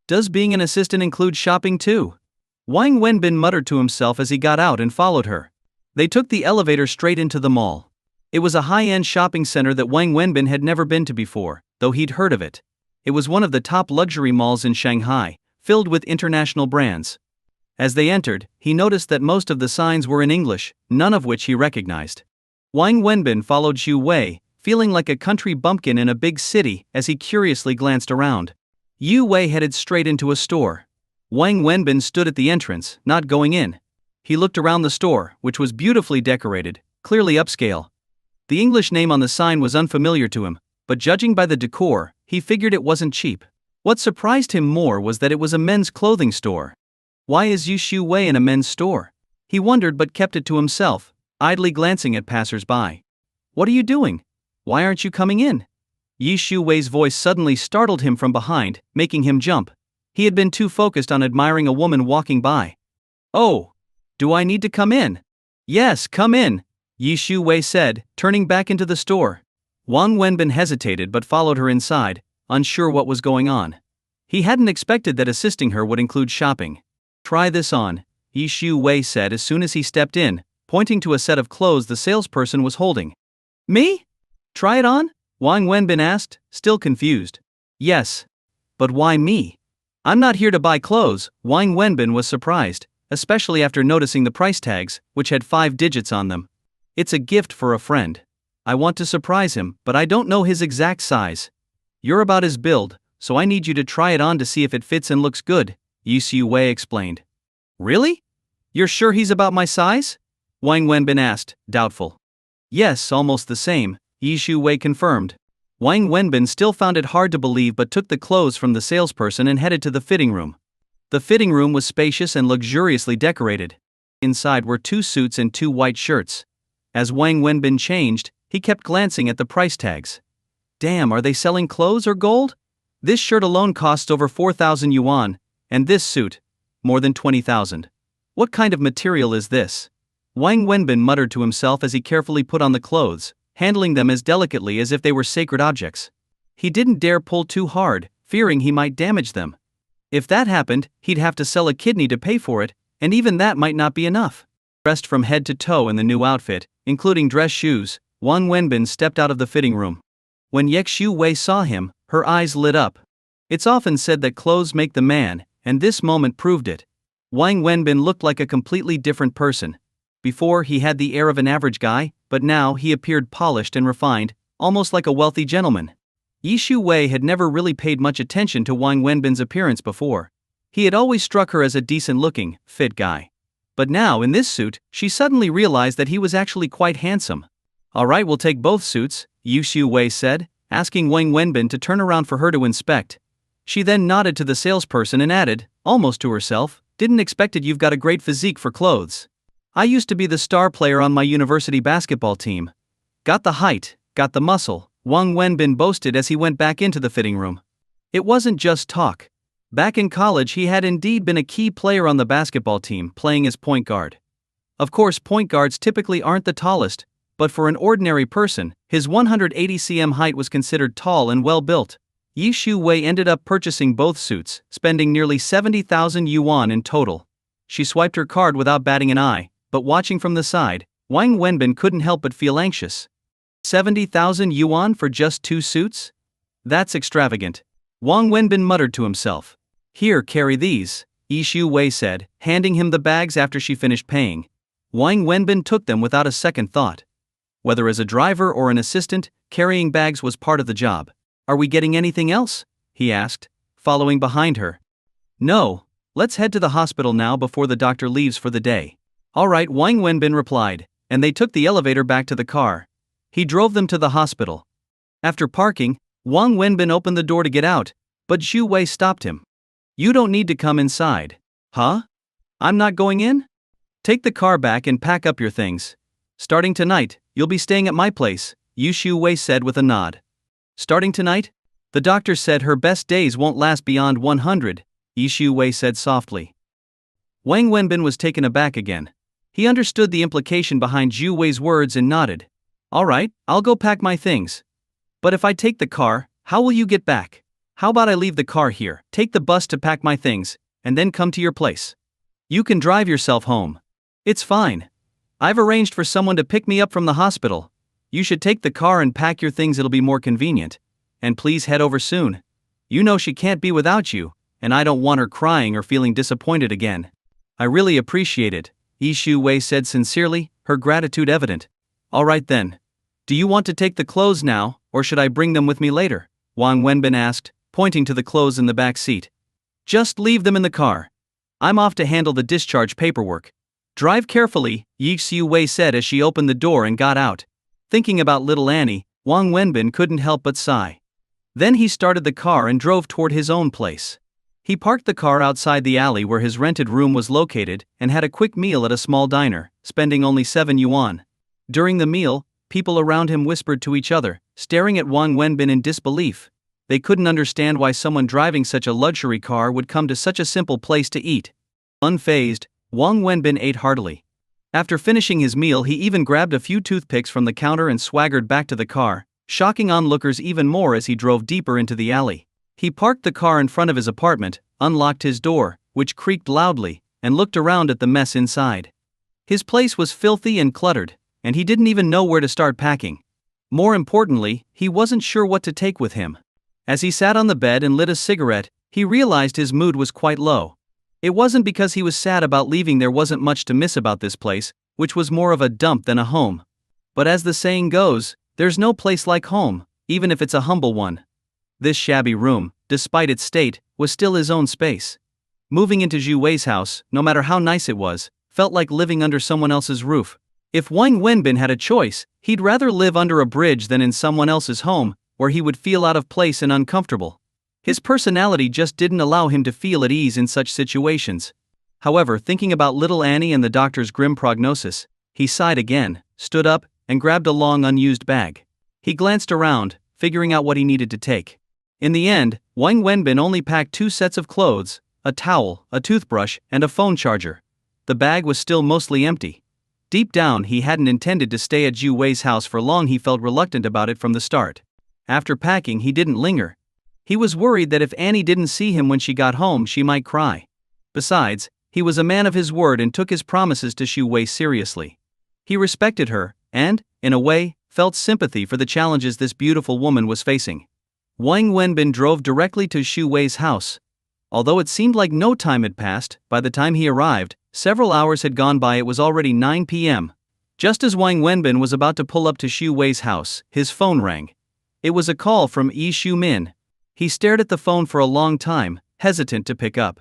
Does being an assistant include shopping too? Wang Wenbin muttered to himself as he got out and followed her. They took the elevator straight into the mall. It was a high-end shopping center that Wang Wenbin had never been to before, though he'd heard of it. It was one of the top luxury malls in Shanghai, filled with international brands. As they entered, he noticed that most of the signs were in English, none of which he recognized. Wang Wenbin followed Zhu Wei, feeling like a country bumpkin in a big city as he curiously glanced around. Yu Wei headed straight into a store. Wang Wenbin stood at the entrance, not going in. He looked around the store, which was beautifully decorated, clearly upscale. The English name on the sign was unfamiliar to him, but judging by the decor, he figured it wasn't cheap. What surprised him more was that it was a men's clothing store. Why is Yu Shu-wei in a men's store? He wondered but kept it to himself, idly glancing at passers-by. What are you doing? Why aren't you coming in? Yi Shu-wei's voice suddenly startled him from behind, making him jump. He had been too focused on admiring a woman walking by. Oh! Do I need to come in? Yes, come in, Yi Shu-wei said, turning back into the store. Wang Wenbin hesitated but followed her inside, unsure what was going on. He hadn't expected that assisting her would include shopping. Try this on, Yi Shu-wei said as soon as he stepped in, pointing to a set of clothes the salesperson was holding. Me? Try it on? Wang Wenbin asked, still confused. Yes. But why me? I'm not here to buy clothes, Wang Wenbin was surprised, especially after noticing the price tags, which had 5 digits on them. It's a gift for a friend. I want to surprise him, but I don't know his exact size. You're about his build, so I need you to try it on to see if it fits and looks good, Yi Shu-wei explained. Really? You're sure he's about my size? Wang Wenbin asked, doubtful. Yes, almost the same, Yi Shu-wei confirmed. Wang Wenbin still found it hard to believe but took the clothes from the salesperson and headed to the fitting room. The fitting room was spacious and luxuriously decorated. Inside were 2 suits and 2 white shirts. As Wang Wenbin changed, he kept glancing at the price tags. Damn, are they selling clothes or gold? This shirt alone costs over 4,000 yuan, and this suit, more than 20,000. What kind of material is this? Wang Wenbin muttered to himself as he carefully put on the clothes, handling them as delicately as if they were sacred objects. He didn't dare pull too hard, fearing he might damage them. If that happened, he'd have to sell a kidney to pay for it, and even that might not be enough. Dressed from head to toe in the new outfit, including dress shoes, Wang Wenbin stepped out of the fitting room. When Xiu Wei saw him, her eyes lit up. It's often said that clothes make the man, and this moment proved it. Wang Wenbin looked like a completely different person. Before, he had the air of an average guy, but now he appeared polished and refined, almost like a wealthy gentleman. Xiu Wei had never really paid much attention to Wang Wenbin's appearance before. He had always struck her as a decent-looking, fit guy. But now, in this suit, she suddenly realized that he was actually quite handsome. Alright, we'll take both suits, Xiu Wei said, asking Wang Wenbin to turn around for her to inspect. She then nodded to the salesperson and added, almost to herself, didn't expect it, you've got a great physique for clothes. I used to be the star player on my university basketball team. Got the height, got the muscle, Wang Wenbin boasted as he went back into the fitting room. It wasn't just talk. Back in college he had indeed been a key player on the basketball team, playing as point guard. Of course, point guards typically aren't the tallest, but for an ordinary person, his 180 cm height was considered tall and well built. Xiu Wei ended up purchasing both suits, spending nearly 70,000 yuan in total. She swiped her card without batting an eye, but watching from the side, Wang Wenbin couldn't help but feel anxious. 70,000 yuan for just 2 suits? That's extravagant. Wang Wenbin muttered to himself. Here, carry these, Xiu Wei said, handing him the bags after she finished paying. Wang Wenbin took them without a second thought. Whether as a driver or an assistant, carrying bags was part of the job. Are we getting anything else? He asked, following behind her. No, let's head to the hospital now before the doctor leaves for the day. Alright, Wang Wenbin replied, and they took the elevator back to the car. He drove them to the hospital. After parking, Wang Wenbin opened the door to get out, but Xiu Wei stopped him. You don't need to come inside. Huh? I'm not going in? Take the car back and pack up your things. Starting tonight, you'll be staying at my place, Xiu Wei said with a nod. Starting tonight? The doctor said her best days won't last beyond 100, Xiu Wei said softly. Wang Wenbin was taken aback again. He understood the implication behind Xiu Wei's words and nodded. Alright, I'll go pack my things. But if I take the car, how will you get back? How about I leave the car here, take the bus to pack my things, and then come to your place? You can drive yourself home. It's fine. I've arranged for someone to pick me up from the hospital. You should take the car and pack your things, it'll be more convenient. And please head over soon. You know she can't be without you, and I don't want her crying or feeling disappointed again. I really appreciate it, Xiu Wei said sincerely, her gratitude evident. Alright then. Do you want to take the clothes now, or should I bring them with me later? Wang Wenbin asked, pointing to the clothes in the back seat. Just leave them in the car. I'm off to handle the discharge paperwork. Drive carefully, Xiu Wei said as she opened the door and got out. Thinking about little Annie, Wang Wenbin couldn't help but sigh. Then he started the car and drove toward his own place. He parked the car outside the alley where his rented room was located and had a quick meal at a small diner, spending only 7 yuan. During the meal, people around him whispered to each other, staring at Wang Wenbin in disbelief. They couldn't understand why someone driving such a luxury car would come to such a simple place to eat. Unfazed, Wang Wenbin ate heartily. After finishing his meal, he even grabbed a few toothpicks from the counter and swaggered back to the car, shocking onlookers even more as he drove deeper into the alley. He parked the car in front of his apartment, unlocked his door, which creaked loudly, and looked around at the mess inside. His place was filthy and cluttered, and he didn't even know where to start packing. More importantly, he wasn't sure what to take with him. As he sat on the bed and lit a cigarette, he realized his mood was quite low. It wasn't because he was sad about leaving, there wasn't much to miss about this place, which was more of a dump than a home. But as the saying goes, there's no place like home, even if it's a humble one. This shabby room, despite its state, was still his own space. Moving into Xiu Wei's house, no matter how nice it was, felt like living under someone else's roof. If Wang Wenbin had a choice, he'd rather live under a bridge than in someone else's home, where he would feel out of place and uncomfortable. His personality just didn't allow him to feel at ease in such situations. However, thinking about little Annie and the doctor's grim prognosis, he sighed again, stood up, and grabbed a long unused bag. He glanced around, figuring out what he needed to take. In the end, Wang Wenbin only packed 2 sets of clothes, a towel, a toothbrush, and a phone charger. The bag was still mostly empty. Deep down, he hadn't intended to stay at Zhu Wei's house for long. He felt reluctant about it from the start. After packing, he didn't linger. He was worried that if Annie didn't see him when she got home, she might cry. Besides, he was a man of his word and took his promises to Zhu Wei seriously. He respected her, and, in a way, felt sympathy for the challenges this beautiful woman was facing. Wang Wenbin drove directly to Zhu Wei's house. Although it seemed like no time had passed, by the time he arrived, several hours had gone by. It was already 9 p.m. Just as Wang Wenbin was about to pull up to Zhu Wei's house, his phone rang. It was a call from Yi Xiumin. He stared at the phone for a long time, hesitant to pick up.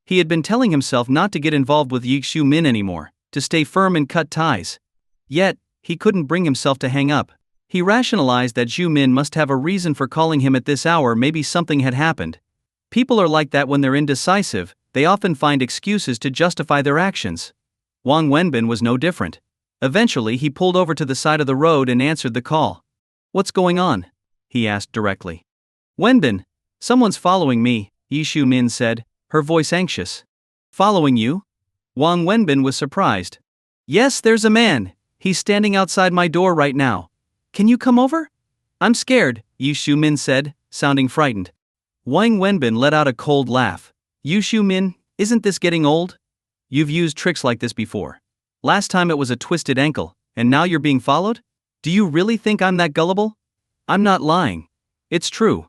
He had been telling himself not to get involved with Yi Xiumin anymore, to stay firm and cut ties. Yet, he couldn't bring himself to hang up. He rationalized that Zhu Min must have a reason for calling him at this hour. Maybe something had happened. People are like that when they're indecisive. They often find excuses to justify their actions. Wang Wenbin was no different. Eventually, he pulled over to the side of the road and answered the call. "What's going on?" he asked directly. "Wenbin, someone's following me," Yi Xiumin said, her voice anxious. "Following you?" Wang Wenbin was surprised. "Yes, there's a man. He's standing outside my door right now. Can you come over?" "I'm scared," Yi Xiumin said, sounding frightened. Wang Wenbin let out a cold laugh. "Yi Xiumin, isn't this getting old? You've used tricks like this before. Last time it was a twisted ankle, and now you're being followed? Do you really think I'm that gullible?" "I'm not lying. It's true.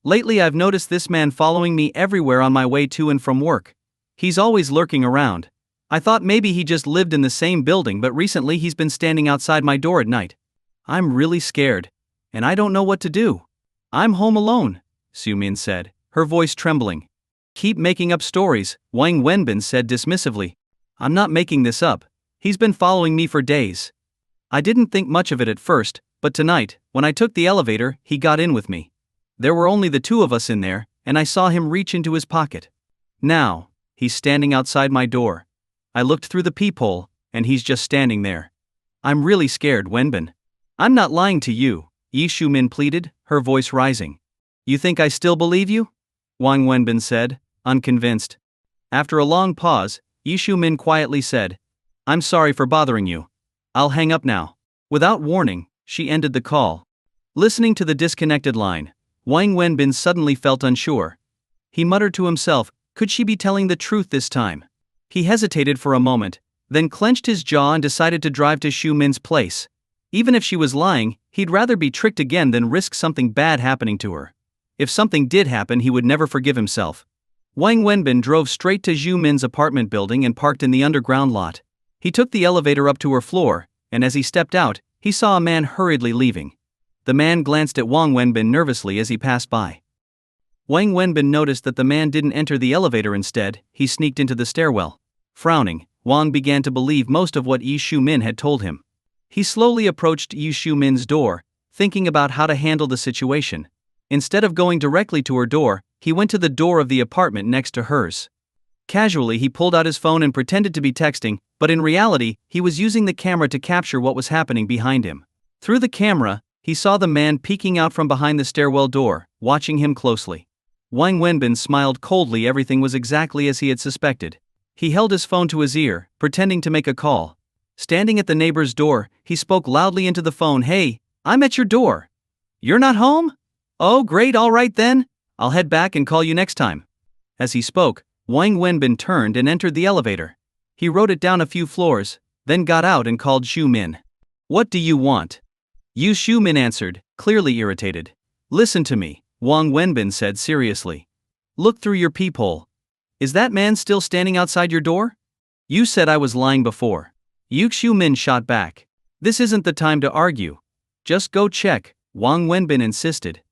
Lately I've noticed this man following me everywhere on my way to and from work. He's always lurking around. I thought maybe he just lived in the same building, but recently he's been standing outside my door at night. I'm really scared, and I don't know what to do. I'm home alone," Xiumin said, her voice trembling. "Keep making up stories," Wang Wenbin said dismissively. "I'm not making this up. He's been following me for days. I didn't think much of it at first, but tonight, when I took the elevator, he got in with me. There were only the 2 of us in there, and I saw him reach into his pocket. Now, he's standing outside my door. I looked through the peephole, and he's just standing there. I'm really scared, Wenbin." "I'm not lying to you," Yi Xiumin pleaded, her voice rising. "You think I still believe you?" Wang Wenbin said, unconvinced. After a long pause, Yi Xiumin quietly said, "I'm sorry for bothering you. I'll hang up now." Without warning, she ended the call. Listening to the disconnected line, Wang Wenbin suddenly felt unsure. He muttered to himself, could she be telling the truth this time? He hesitated for a moment, then clenched his jaw and decided to drive to Xiumin's place. Even if she was lying, he'd rather be tricked again than risk something bad happening to her. If something did happen, he would never forgive himself. Wang Wenbin drove straight to Xiumin's apartment building and parked in the underground lot. He took the elevator up to her floor, and as he stepped out, he saw a man hurriedly leaving. The man glanced at Wang Wenbin nervously as he passed by. Wang Wenbin noticed that the man didn't enter the elevator. Instead, he sneaked into the stairwell. Frowning, Wang began to believe most of what Yi Xiumin had told him. He slowly approached Yi Xiumin's door, thinking about how to handle the situation. Instead of going directly to her door, he went to the door of the apartment next to hers. Casually, he pulled out his phone and pretended to be texting, but in reality, he was using the camera to capture what was happening behind him. Through the camera, he saw the man peeking out from behind the stairwell door, watching him closely. Wang Wenbin smiled coldly. Everything was exactly as he had suspected. He held his phone to his ear, pretending to make a call. Standing at the neighbor's door, he spoke loudly into the phone. "Hey, I'm at your door. You're not home? Oh, great, all right then. I'll head back and call you next time." As he spoke, Wang Wenbin turned and entered the elevator. He rode it down a few floors, then got out and called Xiumin. "What do you want?" Yu Xiumin answered, clearly irritated. "Listen to me," Wang Wenbin said seriously. "Look through your peephole. Is that man still standing outside your door? You said I was lying before." Yu Xiumin shot back. "This isn't the time to argue. Just go check," Wang Wenbin insisted.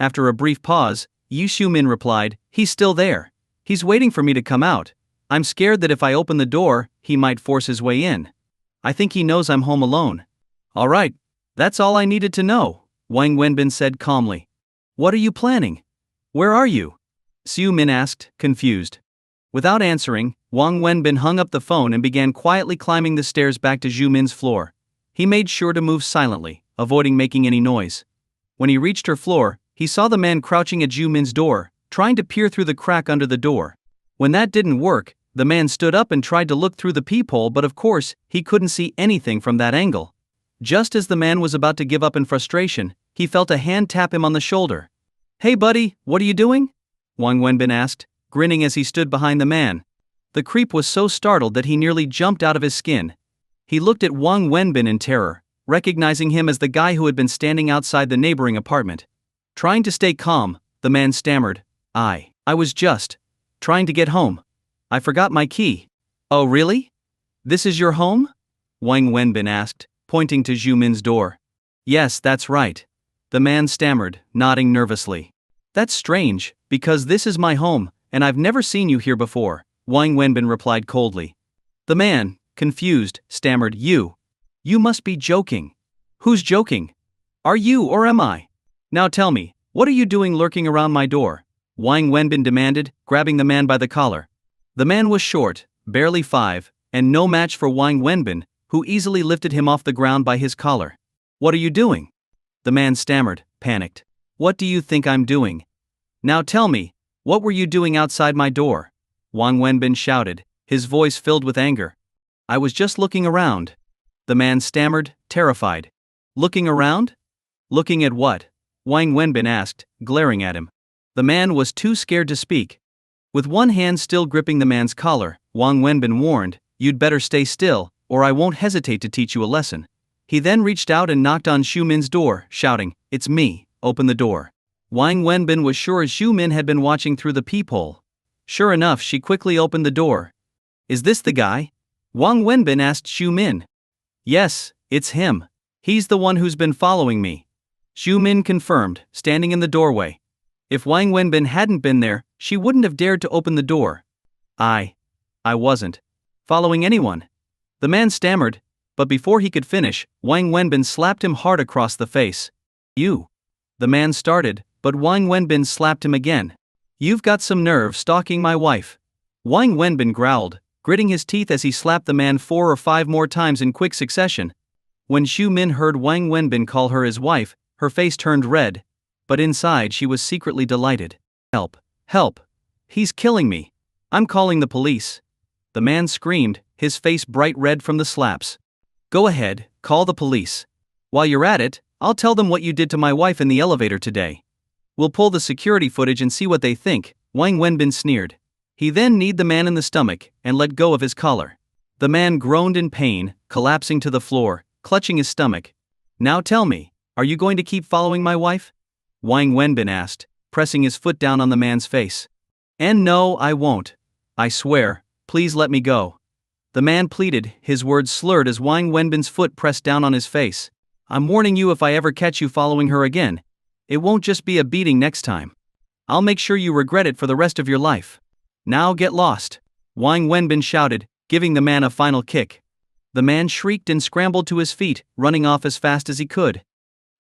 After a brief pause, Yu Xiumin replied, "He's still there. He's waiting for me to come out. I'm scared that if I open the door, he might force his way in. I think he knows I'm home alone." "All right, that's all I needed to know," Wang Wenbin said calmly. "What are you planning? Where are you?" Xiumin asked, confused. Without answering, Wang Wenbin hung up the phone and began quietly climbing the stairs back to Zhu Min's floor. He made sure to move silently, avoiding making any noise. When he reached her floor, he saw the man crouching at Zhu Min's door, trying to peer through the crack under the door. When that didn't work, the man stood up and tried to look through the peephole, but of course, he couldn't see anything from that angle. Just as the man was about to give up in frustration, he felt a hand tap him on the shoulder. "Hey buddy, what are you doing?" Wang Wenbin asked, grinning as he stood behind the man. The creep was so startled that he nearly jumped out of his skin. He looked at Wang Wenbin in terror, recognizing him as the guy who had been standing outside the neighboring apartment. Trying to stay calm, the man stammered, I was just trying to get home. I forgot my key." "Oh really? This is your home?" Wang Wenbin asked, pointing to Zhu Min's door. "Yes, that's right." The man stammered, nodding nervously. "That's strange, because this is my home, and I've never seen you here before," Wang Wenbin replied coldly. The man, confused, stammered, You must be joking." "Who's joking? Are you or am I? Now tell me, what are you doing lurking around my door?" Wang Wenbin demanded, grabbing the man by the collar. The man was short, barely 5, and no match for Wang Wenbin, who easily lifted him off the ground by his collar. "What are you doing?" The man stammered, panicked. "What do you think I'm doing? Now tell me, what were you doing outside my door?" Wang Wenbin shouted, his voice filled with anger. "I was just looking around." The man stammered, terrified. "Looking around? Looking at what?" Wang Wenbin asked, glaring at him. The man was too scared to speak. With one hand still gripping the man's collar, Wang Wenbin warned, "You'd better stay still, or I won't hesitate to teach you a lesson." He then reached out and knocked on Zhu Min's door, shouting, "It's me, open the door." Wang Wenbin was sure Zhu Min had been watching through the peephole. Sure enough, she quickly opened the door. "Is this the guy?" Wang Wenbin asked Zhu Min. "Yes, it's him. He's the one who's been following me," Zhu Min confirmed, standing in the doorway. If Wang Wenbin hadn't been there, she wouldn't have dared to open the door. I wasn't following anyone," the man stammered, but before he could finish, Wang Wenbin slapped him hard across the face. "You," the man started, but Wang Wenbin slapped him again. "You've got some nerve stalking my wife," Wang Wenbin growled, gritting his teeth as he slapped the man 4 or 5 more times in quick succession. When Zhu Min heard Wang Wenbin call her his wife, her face turned red, but inside she was secretly delighted. "Help! Help! He's killing me! I'm calling the police!" the man screamed, his face bright red from the slaps. "Go ahead, call the police. While you're at it, I'll tell them what you did to my wife in the elevator today. We'll pull the security footage and see what they think," Wang Wenbin sneered. He then kneed the man in the stomach and let go of his collar. The man groaned in pain, collapsing to the floor, clutching his stomach. "Now tell me, are you going to keep following my wife?" Wang Wenbin asked, pressing his foot down on the man's face. "And no, I won't. I swear, please let me go," the man pleaded, his words slurred as Wang Wenbin's foot pressed down on his face. "I'm warning you, if I ever catch you following her again, it won't just be a beating next time. I'll make sure you regret it for the rest of your life. Now get lost," Wang Wenbin shouted, giving the man a final kick. The man shrieked and scrambled to his feet, running off as fast as he could.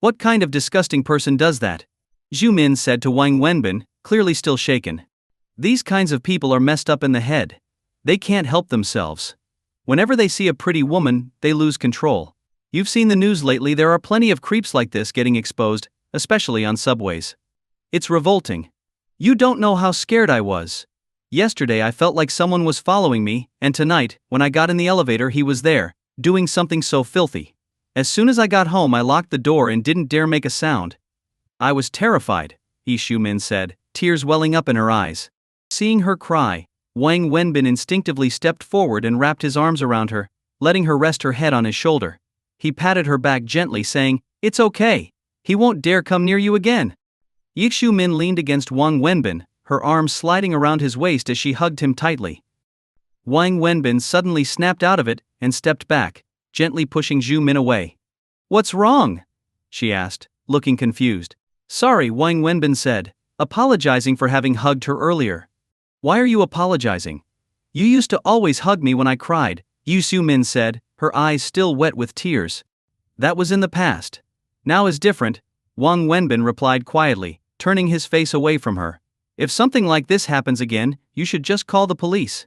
"What kind of disgusting person does that?" Zhu Min said to Wang Wenbin, clearly still shaken. "These kinds of people are messed up in the head. They can't help themselves. Whenever they see a pretty woman, they lose control. You've seen the news lately, there are plenty of creeps like this getting exposed, especially on subways. It's revolting. You don't know how scared I was. Yesterday I felt like someone was following me, and tonight, when I got in the elevator, he was there, doing something so filthy. As soon as I got home, I locked the door and didn't dare make a sound. I was terrified," Zhu Min said, tears welling up in her eyes. Seeing her cry, Wang Wenbin instinctively stepped forward and wrapped his arms around her, letting her rest her head on his shoulder. He patted her back gently, saying, "It's okay. He won't dare come near you again." Zhu Min leaned against Wang Wenbin, her arms sliding around his waist as she hugged him tightly. Wang Wenbin suddenly snapped out of it and stepped back, gently pushing Zhu Min away. "What's wrong?" she asked, looking confused. "Sorry," Wang Wenbin said, apologizing for having hugged her earlier. "Why are you apologizing? You used to always hug me when I cried," Zhu Min said, her eyes still wet with tears. "That was in the past. Now is different," Wang Wenbin replied quietly, turning his face away from her. If something like this happens again, you should just call the police.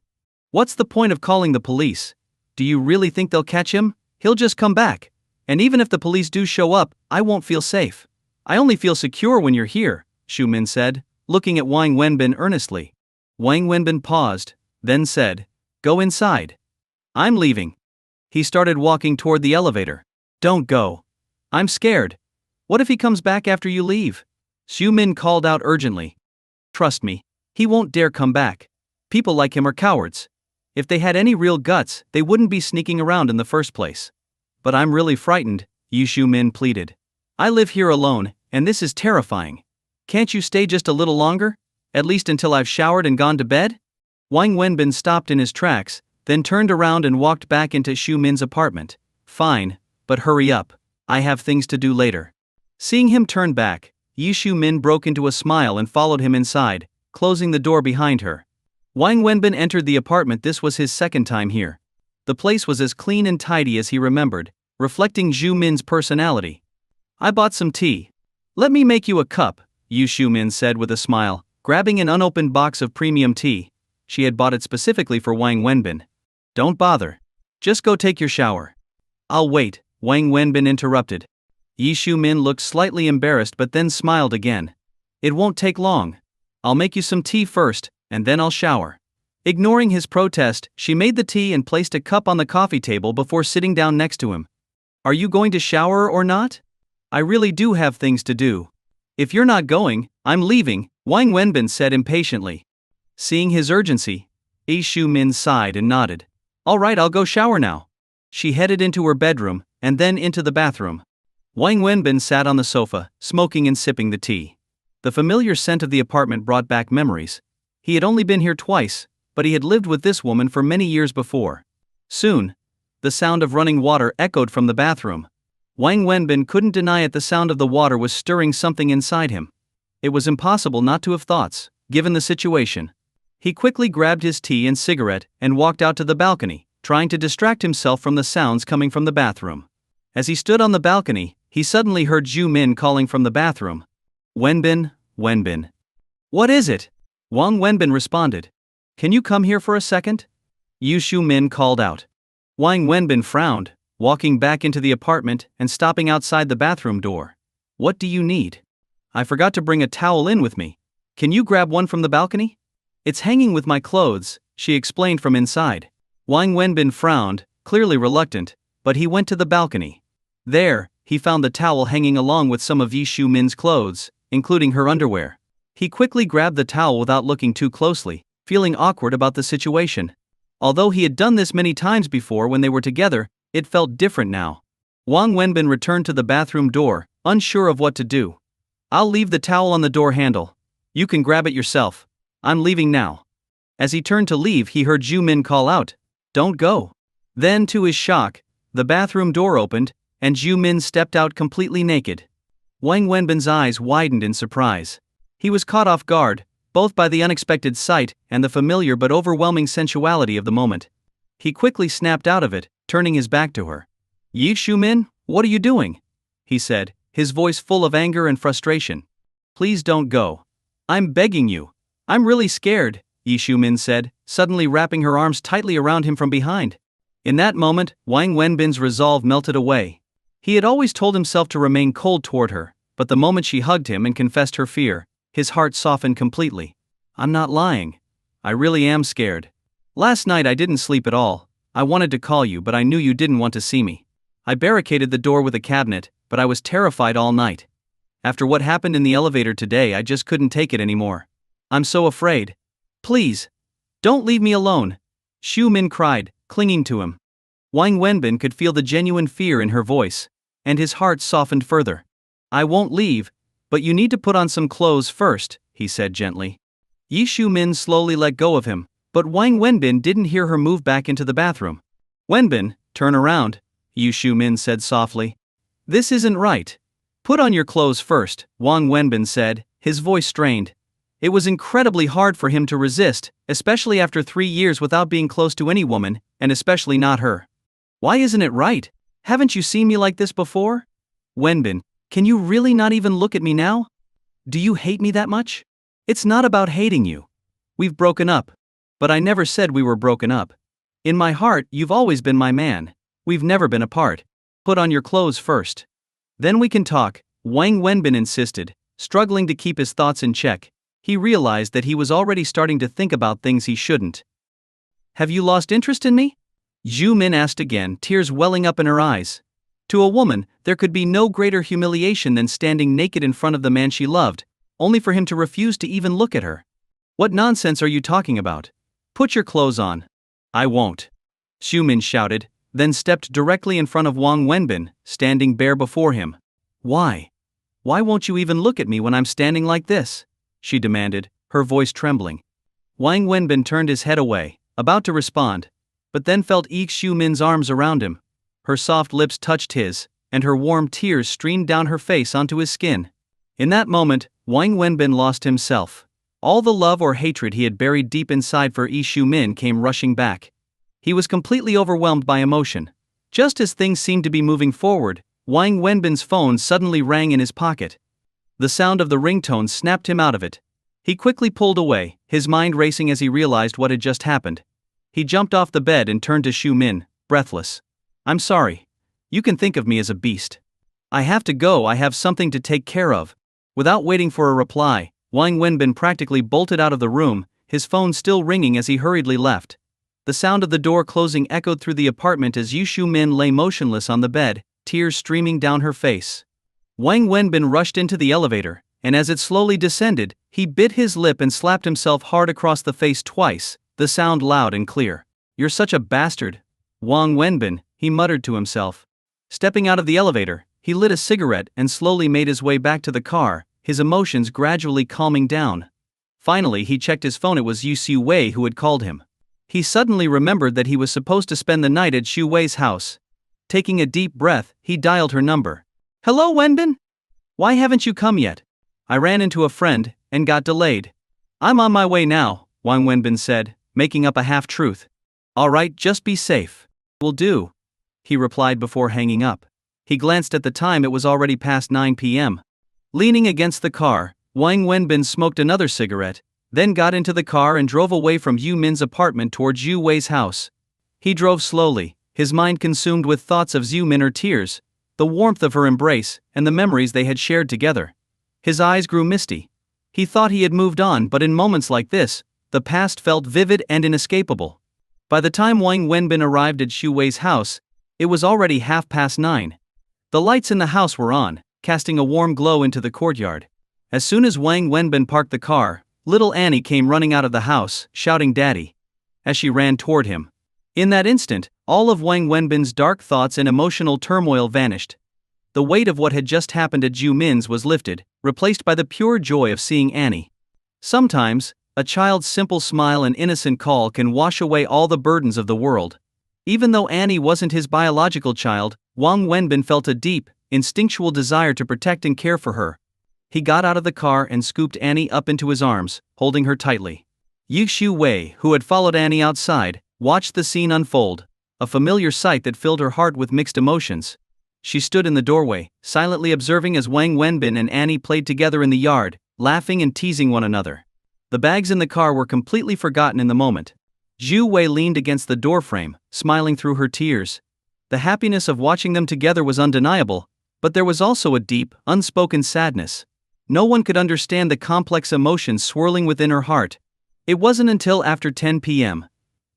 What's the point of calling the police? Do you really think they'll catch him? He'll just come back. And even if the police do show up, I won't feel safe. I only feel secure when you're here, Xiumin said, looking at Wang Wenbin earnestly. Wang Wenbin paused, then said, "Go inside." "I'm leaving." He started walking toward the elevator. "Don't go. I'm scared. What if he comes back after you leave?" Xiumin called out urgently. "Trust me, he won't dare come back. People like him are cowards. If they had any real guts, they wouldn't be sneaking around in the first place." "But I'm really frightened," Xiumin pleaded. "I live here alone, and this is terrifying. Can't you stay just a little longer? At least until I've showered and gone to bed?" Wang Wenbin stopped in his tracks, then turned around and walked back into Xiumin's apartment. "Fine, but hurry up. I have things to do later." Seeing him turn back, Xiumin broke into a smile and followed him inside, closing the door behind her. Wang Wenbin entered the apartment. This was his second time here. The place was as clean and tidy as he remembered, reflecting Xiumin's personality. "I bought some tea. Let me make you a cup," Xiumin said with a smile, grabbing an unopened box of premium tea. She had bought it specifically for Wang Wenbin. "Don't bother. Just go take your shower." "I'll wait," Wang Wenbin interrupted. Xiumin looked slightly embarrassed but then smiled again. "It won't take long. I'll make you some tea first, and then I'll shower." Ignoring his protest, she made the tea and placed a cup on the coffee table before sitting down next to him. "Are you going to shower or not? I really do have things to do." "If you're not going, I'm leaving," Wang Wenbin said impatiently. Seeing his urgency, Xiumin sighed and nodded. "All right, I'll go shower now." She headed into her bedroom, and then into the bathroom. Wang Wenbin sat on the sofa, smoking and sipping the tea. The familiar scent of the apartment brought back memories. He had only been here twice, but he had lived with this woman for many years before. Soon, the sound of running water echoed from the bathroom. Wang Wenbin couldn't deny it. The sound of the water was stirring something inside him. It was impossible not to have thoughts, given the situation. He quickly grabbed his tea and cigarette and walked out to the balcony, trying to distract himself from the sounds coming from the bathroom. As he stood on the balcony, he suddenly heard Xiumin calling from the bathroom. "Wenbin, Wenbin." "What is it?" Wang Wenbin responded. "Can you come here for a second?" Xiumin called out. Wang Wenbin frowned, walking back into the apartment and stopping outside the bathroom door. "What do you need?" "I forgot to bring a towel in with me. Can you grab one from the balcony?" "It's hanging with my clothes," she explained from inside. Wang Wenbin frowned, clearly reluctant, but he went to the balcony. There, he found the towel hanging along with some of Xiumin's clothes, including her underwear. He quickly grabbed the towel without looking too closely, feeling awkward about the situation. Although he had done this many times before when they were together, it felt different now. Wang Wenbin returned to the bathroom door, unsure of what to do. "I'll leave the towel on the door handle. You can grab it yourself. I'm leaving now." As he turned to leave, he heard Xiumin call out, "Don't go." Then, to his shock, the bathroom door opened, and Xiumin stepped out completely naked. Wang Wenbin's eyes widened in surprise. He was caught off guard, both by the unexpected sight and the familiar but overwhelming sensuality of the moment. He quickly snapped out of it, turning his back to her. "Xiumin, what are you doing?" he said, his voice full of anger and frustration. "Please don't go. I'm begging you. I'm really scared," Xiumin said, suddenly wrapping her arms tightly around him from behind. In that moment, Wang Wenbin's resolve melted away. He had always told himself to remain cold toward her, but the moment she hugged him and confessed her fear, his heart softened completely. "I'm not lying. I really am scared. Last night I didn't sleep at all. I wanted to call you, but I knew you didn't want to see me. I barricaded the door with a cabinet, but I was terrified all night. After what happened in the elevator today, I just couldn't take it anymore. I'm so afraid. Please, don't leave me alone," Xiumin cried, clinging to him. Wang Wenbin could feel the genuine fear in her voice, and his heart softened further. "I won't leave, but you need to put on some clothes first," he said gently. Xiumin slowly let go of him, but Wang Wenbin didn't hear her move back into the bathroom. "Wenbin, turn around," Xiumin said softly. "This isn't right. Put on your clothes first," Wang Wenbin said, his voice strained. It was incredibly hard for him to resist, especially after 3 years without being close to any woman, and especially not her. "Why isn't it right? Haven't you seen me like this before? Wenbin, can you really not even look at me now? Do you hate me that much?" It's not about hating you. We've broken up. But I never said we were broken up. In my heart, you've always been my man. We've never been apart. Put on your clothes first. Then we can talk, Wang Wenbin insisted, struggling to keep his thoughts in check. He realized that he was already starting to think about things he shouldn't. Have you lost interest in me? Zhu Min asked again, tears welling up in her eyes. To a woman, there could be no greater humiliation than standing naked in front of the man she loved, only for him to refuse to even look at her. What nonsense are you talking about? Put your clothes on. I won't. Zhu Min shouted, then stepped directly in front of Wang Wenbin, standing bare before him. Why? Why won't you even look at me when I'm standing like this? She demanded, her voice trembling. Wang Wenbin turned his head away, about to respond, but then felt Zhu Min's arms around him. Her soft lips touched his, and her warm tears streamed down her face onto his skin. In that moment, Wang Wenbin lost himself. All the love or hatred he had buried deep inside for Zhu Min came rushing back. He was completely overwhelmed by emotion. Just as things seemed to be moving forward, Wang Wenbin's phone suddenly rang in his pocket. The sound of the ringtone snapped him out of it. He quickly pulled away, his mind racing as he realized what had just happened. He jumped off the bed and turned to Zhu Min, breathless. I'm sorry. You can think of me as a beast. I have to go, I have something to take care of. Without waiting for a reply, Wang Wenbin practically bolted out of the room, his phone still ringing as he hurriedly left. The sound of the door closing echoed through the apartment as Zhu Min lay motionless on the bed, tears streaming down her face. Wang Wenbin rushed into the elevator, and as it slowly descended, he bit his lip and slapped himself hard across the face twice, the sound loud and clear. You're such a bastard. Wang Wenbin, he muttered to himself. Stepping out of the elevator, he lit a cigarette and slowly made his way back to the car, his emotions gradually calming down. Finally, he checked his phone. It was Xu Wei who had called him. He suddenly remembered that he was supposed to spend the night at Xu Wei's house. Taking a deep breath, he dialed her number. Hello, Wenbin? Why haven't you come yet? I ran into a friend and got delayed. I'm on my way now, Wang Wenbin said, making up a half-truth. All right, just be safe. Will do, he replied before hanging up. He glanced at the time. It was already past 9 p.m. Leaning against the car, Wang Wenbin smoked another cigarette, then got into the car and drove away from Zhu Min's apartment toward Xu Wei's house. He drove slowly, his mind consumed with thoughts of Zhu Min, her tears, the warmth of her embrace, and the memories they had shared together. His eyes grew misty. He thought he had moved on, but in moments like this, the past felt vivid and inescapable. By the time Wang Wenbin arrived at Xu Wei's house, it was already 9:30. The lights in the house were on, casting a warm glow into the courtyard. As soon as Wang Wenbin parked the car, little Annie came running out of the house, shouting "Daddy!" as she ran toward him. In that instant, all of Wang Wenbin's dark thoughts and emotional turmoil vanished. The weight of what had just happened at Zhu Min's was lifted, replaced by the pure joy of seeing Annie. Sometimes, a child's simple smile and innocent call can wash away all the burdens of the world. Even though Annie wasn't his biological child, Wang Wenbin felt a deep, instinctual desire to protect and care for her. He got out of the car and scooped Annie up into his arms, holding her tightly. Xu Wei, who had followed Annie outside, watched the scene unfold, a familiar sight that filled her heart with mixed emotions. She stood in the doorway, silently observing as Wang Wenbin and Annie played together in the yard, laughing and teasing one another. The bags in the car were completely forgotten in the moment. Xu Wei leaned against the doorframe, smiling through her tears. The happiness of watching them together was undeniable, but there was also a deep, unspoken sadness. No one could understand the complex emotions swirling within her heart. It wasn't until after 10 p.m.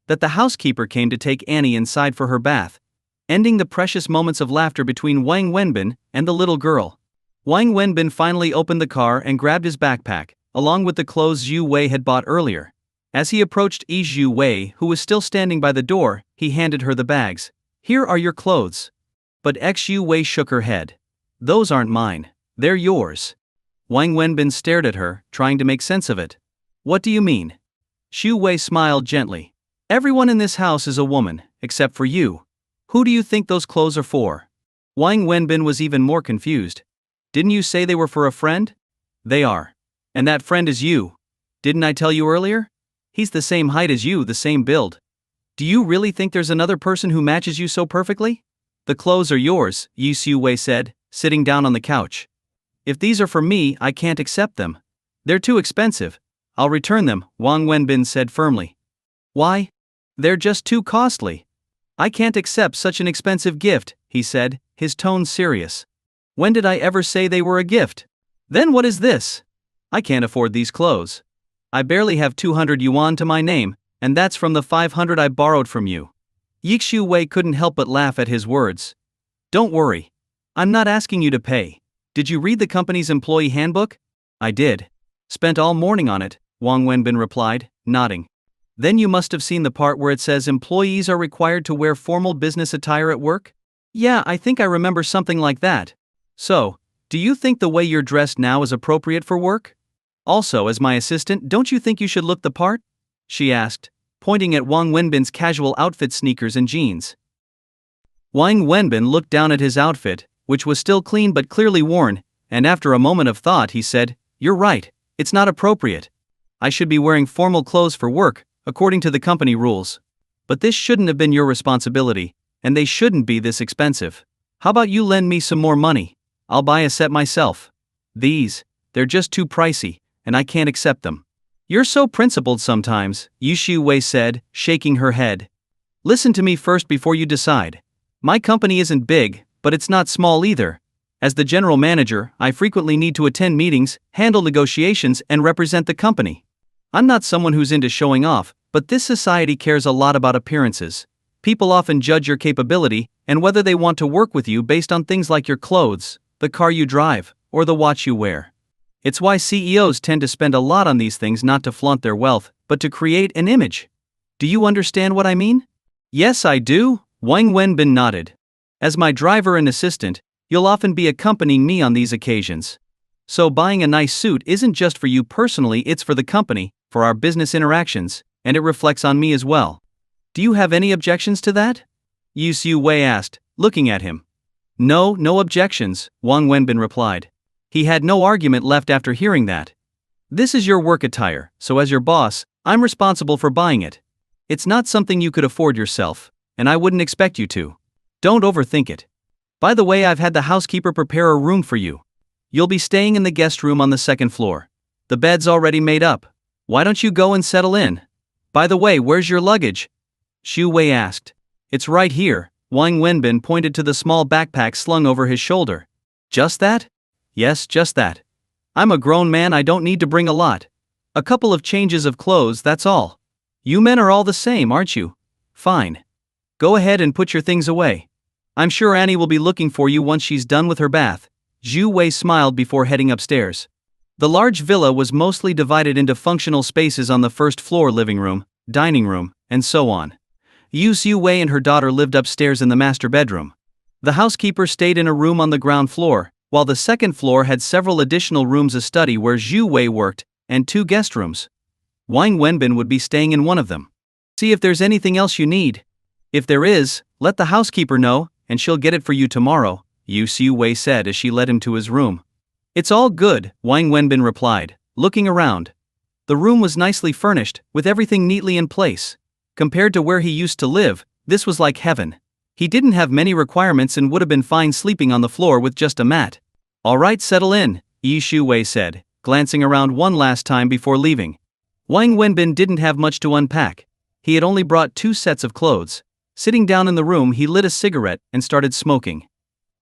that the housekeeper came to take Annie inside for her bath, ending the precious moments of laughter between Wang Wenbin and the little girl. Wang Wenbin finally opened the car and grabbed his backpack, along with the clothes Xu Wei had bought earlier. As he approached Xu Wei, who was still standing by the door, he handed her the bags. Here are your clothes. But Xu Wei shook her head. Those aren't mine, they're yours. Wang Wenbin stared at her, trying to make sense of it. What do you mean? Xu Wei smiled gently. Everyone in this house is a woman, except for you. Who do you think those clothes are for? Wang Wenbin was even more confused. Didn't you say they were for a friend? They are. And that friend is you. Didn't I tell you earlier? He's the same height as you, the same build. Do you really think there's another person who matches you so perfectly? The clothes are yours, Xu Wei said, sitting down on the couch. If these are for me, I can't accept them. They're too expensive. I'll return them, Wang Wenbin said firmly. Why? They're just too costly. I can't accept such an expensive gift, he said, his tone serious. When did I ever say they were a gift? Then what is this? I can't afford these clothes. I barely have 200 yuan to my name, and that's from the 500 I borrowed from you. Yixiu Wei couldn't help but laugh at his words. Don't worry. I'm not asking you to pay. Did you read the company's employee handbook? I did. Spent all morning on it, Wang Wenbin replied, nodding. Then you must have seen the part where it says employees are required to wear formal business attire at work? Yeah, I think I remember something like that. So, do you think the way you're dressed now is appropriate for work? Also, as my assistant, don't you think you should look the part? She asked, pointing at Wang Wenbin's casual outfit, sneakers and jeans. Wang Wenbin looked down at his outfit, which was still clean but clearly worn, and after a moment of thought he said, You're right, it's not appropriate. I should be wearing formal clothes for work, according to the company rules. But this shouldn't have been your responsibility, and they shouldn't be this expensive. How about you lend me some more money? I'll buy a set myself. They're just too pricey, and I can't accept them. You're so principled sometimes, Yixiu Wei said, shaking her head. Listen to me first before you decide. My company isn't big, but it's not small either. As the general manager, I frequently need to attend meetings, handle negotiations, and represent the company. I'm not someone who's into showing off, but this society cares a lot about appearances. People often judge your capability and whether they want to work with you based on things like your clothes, the car you drive, or the watch you wear. It's why CEOs tend to spend a lot on these things, not to flaunt their wealth, but to create an image. Do you understand what I mean? Yes, I do, Wang Wenbin nodded. As my driver and assistant, you'll often be accompanying me on these occasions. So buying a nice suit isn't just for you personally, it's for the company, for our business interactions, and it reflects on me as well. Do you have any objections to that? Yixiu Wei asked, looking at him. No objections, Wang Wenbin replied. He had no argument left after hearing that. This is your work attire, so as your boss, I'm responsible for buying it. It's not something you could afford yourself, and I wouldn't expect you to. Don't overthink it. By the way, I've had the housekeeper prepare a room for you. You'll be staying in the guest room on the second floor. The bed's already made up. Why don't you go and settle in? By the way, where's your luggage? Xu Wei asked. It's right here, Wang Wenbin pointed to the small backpack slung over his shoulder. Just that? Yes, just that. I'm a grown man, I don't need to bring a lot. A couple of changes of clothes, that's all. You men are all the same, aren't you? Fine. Go ahead and put your things away. I'm sure Annie will be looking for you once she's done with her bath. Xu Wei smiled before heading upstairs. The large villa was mostly divided into functional spaces on the first floor: living room, dining room, and so on. Yixiu Wei and her daughter lived upstairs in the master bedroom. The housekeeper stayed in a room on the ground floor, while the second floor had several additional rooms: a study where Xu Wei worked, and 2 guest rooms. Wang Wenbin would be staying in one of them. See if there's anything else you need. If there is, let the housekeeper know, and she'll get it for you tomorrow, Yixiu Wei said as she led him to his room. It's all good, Wang Wenbin replied, looking around. The room was nicely furnished, with everything neatly in place. Compared to where he used to live, this was like heaven. He didn't have many requirements and would have been fine sleeping on the floor with just a mat. All right, settle in, Yixiu Wei said, glancing around one last time before leaving. Wang Wenbin didn't have much to unpack. He had only brought 2 sets of clothes. Sitting down in the room, he lit a cigarette and started smoking.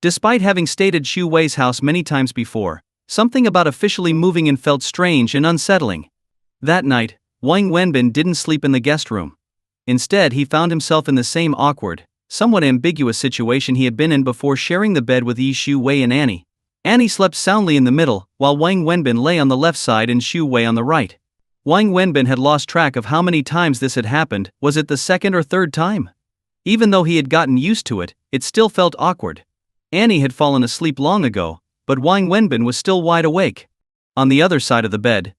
Despite having stayed at Xu Wei's house many times before, something about officially moving in felt strange and unsettling. That night, Wang Wenbin didn't sleep in the guest room. Instead, he found himself in the same awkward, somewhat ambiguous situation he had been in before sharing the bed with Yixiu Wei and Annie. Annie slept soundly in the middle, while Wang Wenbin lay on the left side and Xu Wei on the right. Wang Wenbin had lost track of how many times this had happened. Was it the second or third time? Even though he had gotten used to it, it still felt awkward. Annie had fallen asleep long ago, but Wang Wenbin was still wide awake. On the other side of the bed,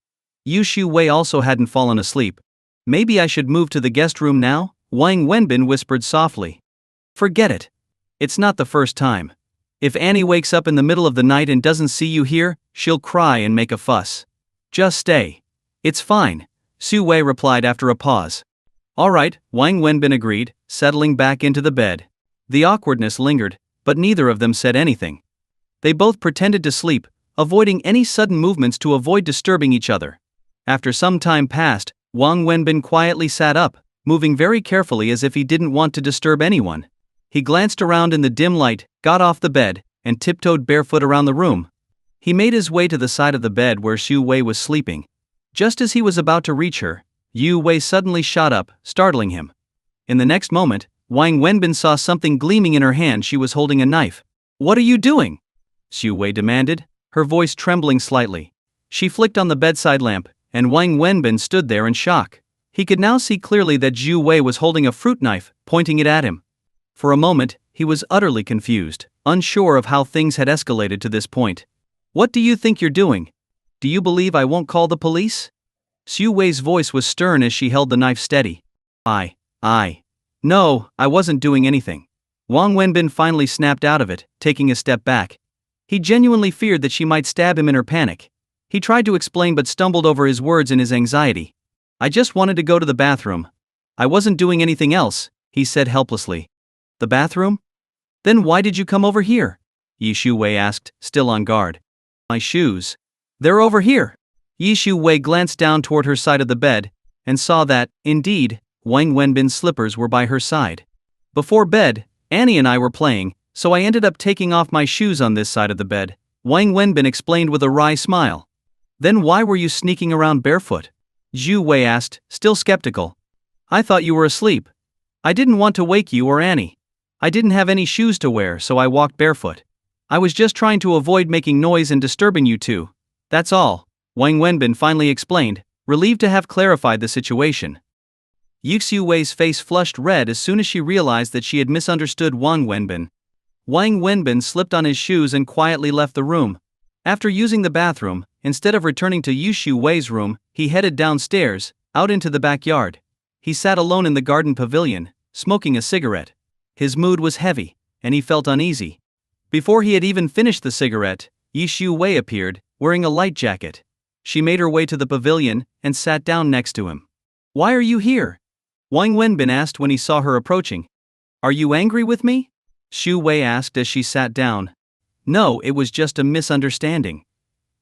Yixiu Wei also hadn't fallen asleep. Maybe I should move to the guest room now, Wang Wenbin whispered softly. Forget it. It's not the first time. If Annie wakes up in the middle of the night and doesn't see you here, she'll cry and make a fuss. Just stay. It's fine, Xu Wei replied after a pause. All right, Wang Wenbin agreed, settling back into the bed. The awkwardness lingered, but neither of them said anything. They both pretended to sleep, avoiding any sudden movements to avoid disturbing each other. After some time passed, Wang Wenbin quietly sat up, moving very carefully as if he didn't want to disturb anyone. He glanced around in the dim light, got off the bed, and tiptoed barefoot around the room. He made his way to the side of the bed where Xu Wei was sleeping. Just as he was about to reach her, Yu Wei suddenly shot up, startling him. In the next moment, Wang Wenbin saw something gleaming in her hand. She was holding a knife. "What are you doing?" Xu Wei demanded, her voice trembling slightly. She flicked on the bedside lamp, and Wang Wenbin stood there in shock. He could now see clearly that Xu Wei was holding a fruit knife, pointing it at him. For a moment, he was utterly confused, unsure of how things had escalated to this point. "What do you think you're doing? Do you believe I won't call the police?" Xu Wei's voice was stern as she held the knife steady. No, I wasn't doing anything." Wang Wenbin finally snapped out of it, taking a step back. He genuinely feared that she might stab him in her panic. He tried to explain but stumbled over his words in his anxiety. "I just wanted to go to the bathroom. I wasn't doing anything else," he said helplessly. "The bathroom? Then why did you come over here?" Yi Shu Wei asked, still on guard. "My shoes. They're over here." Yi Shu Wei glanced down toward her side of the bed, and saw that, indeed, Wang Wenbin's slippers were by her side. "Before bed, Annie and I were playing, so I ended up taking off my shoes on this side of the bed," Wang Wenbin explained with a wry smile. "Then why were you sneaking around barefoot?" Zhu Wei asked, still skeptical. "I thought you were asleep. I didn't want to wake you or Annie. I didn't have any shoes to wear, so I walked barefoot. I was just trying to avoid making noise and disturbing you two. That's all," Wang Wenbin finally explained, relieved to have clarified the situation. Yu Wei's face flushed red as soon as she realized that she had misunderstood Wang Wenbin. Wang Wenbin slipped on his shoes and quietly left the room. After using the bathroom, instead of returning to Yu Wei's room, he headed downstairs, out into the backyard. He sat alone in the garden pavilion, smoking a cigarette. His mood was heavy, and he felt uneasy. Before he had even finished the cigarette, Yu Wei appeared, wearing a light jacket. She made her way to the pavilion and sat down next to him. "Why are you here?" Wang Wenbin asked when he saw her approaching. "Are you angry with me?" Xu Wei asked as she sat down. "No, it was just a misunderstanding."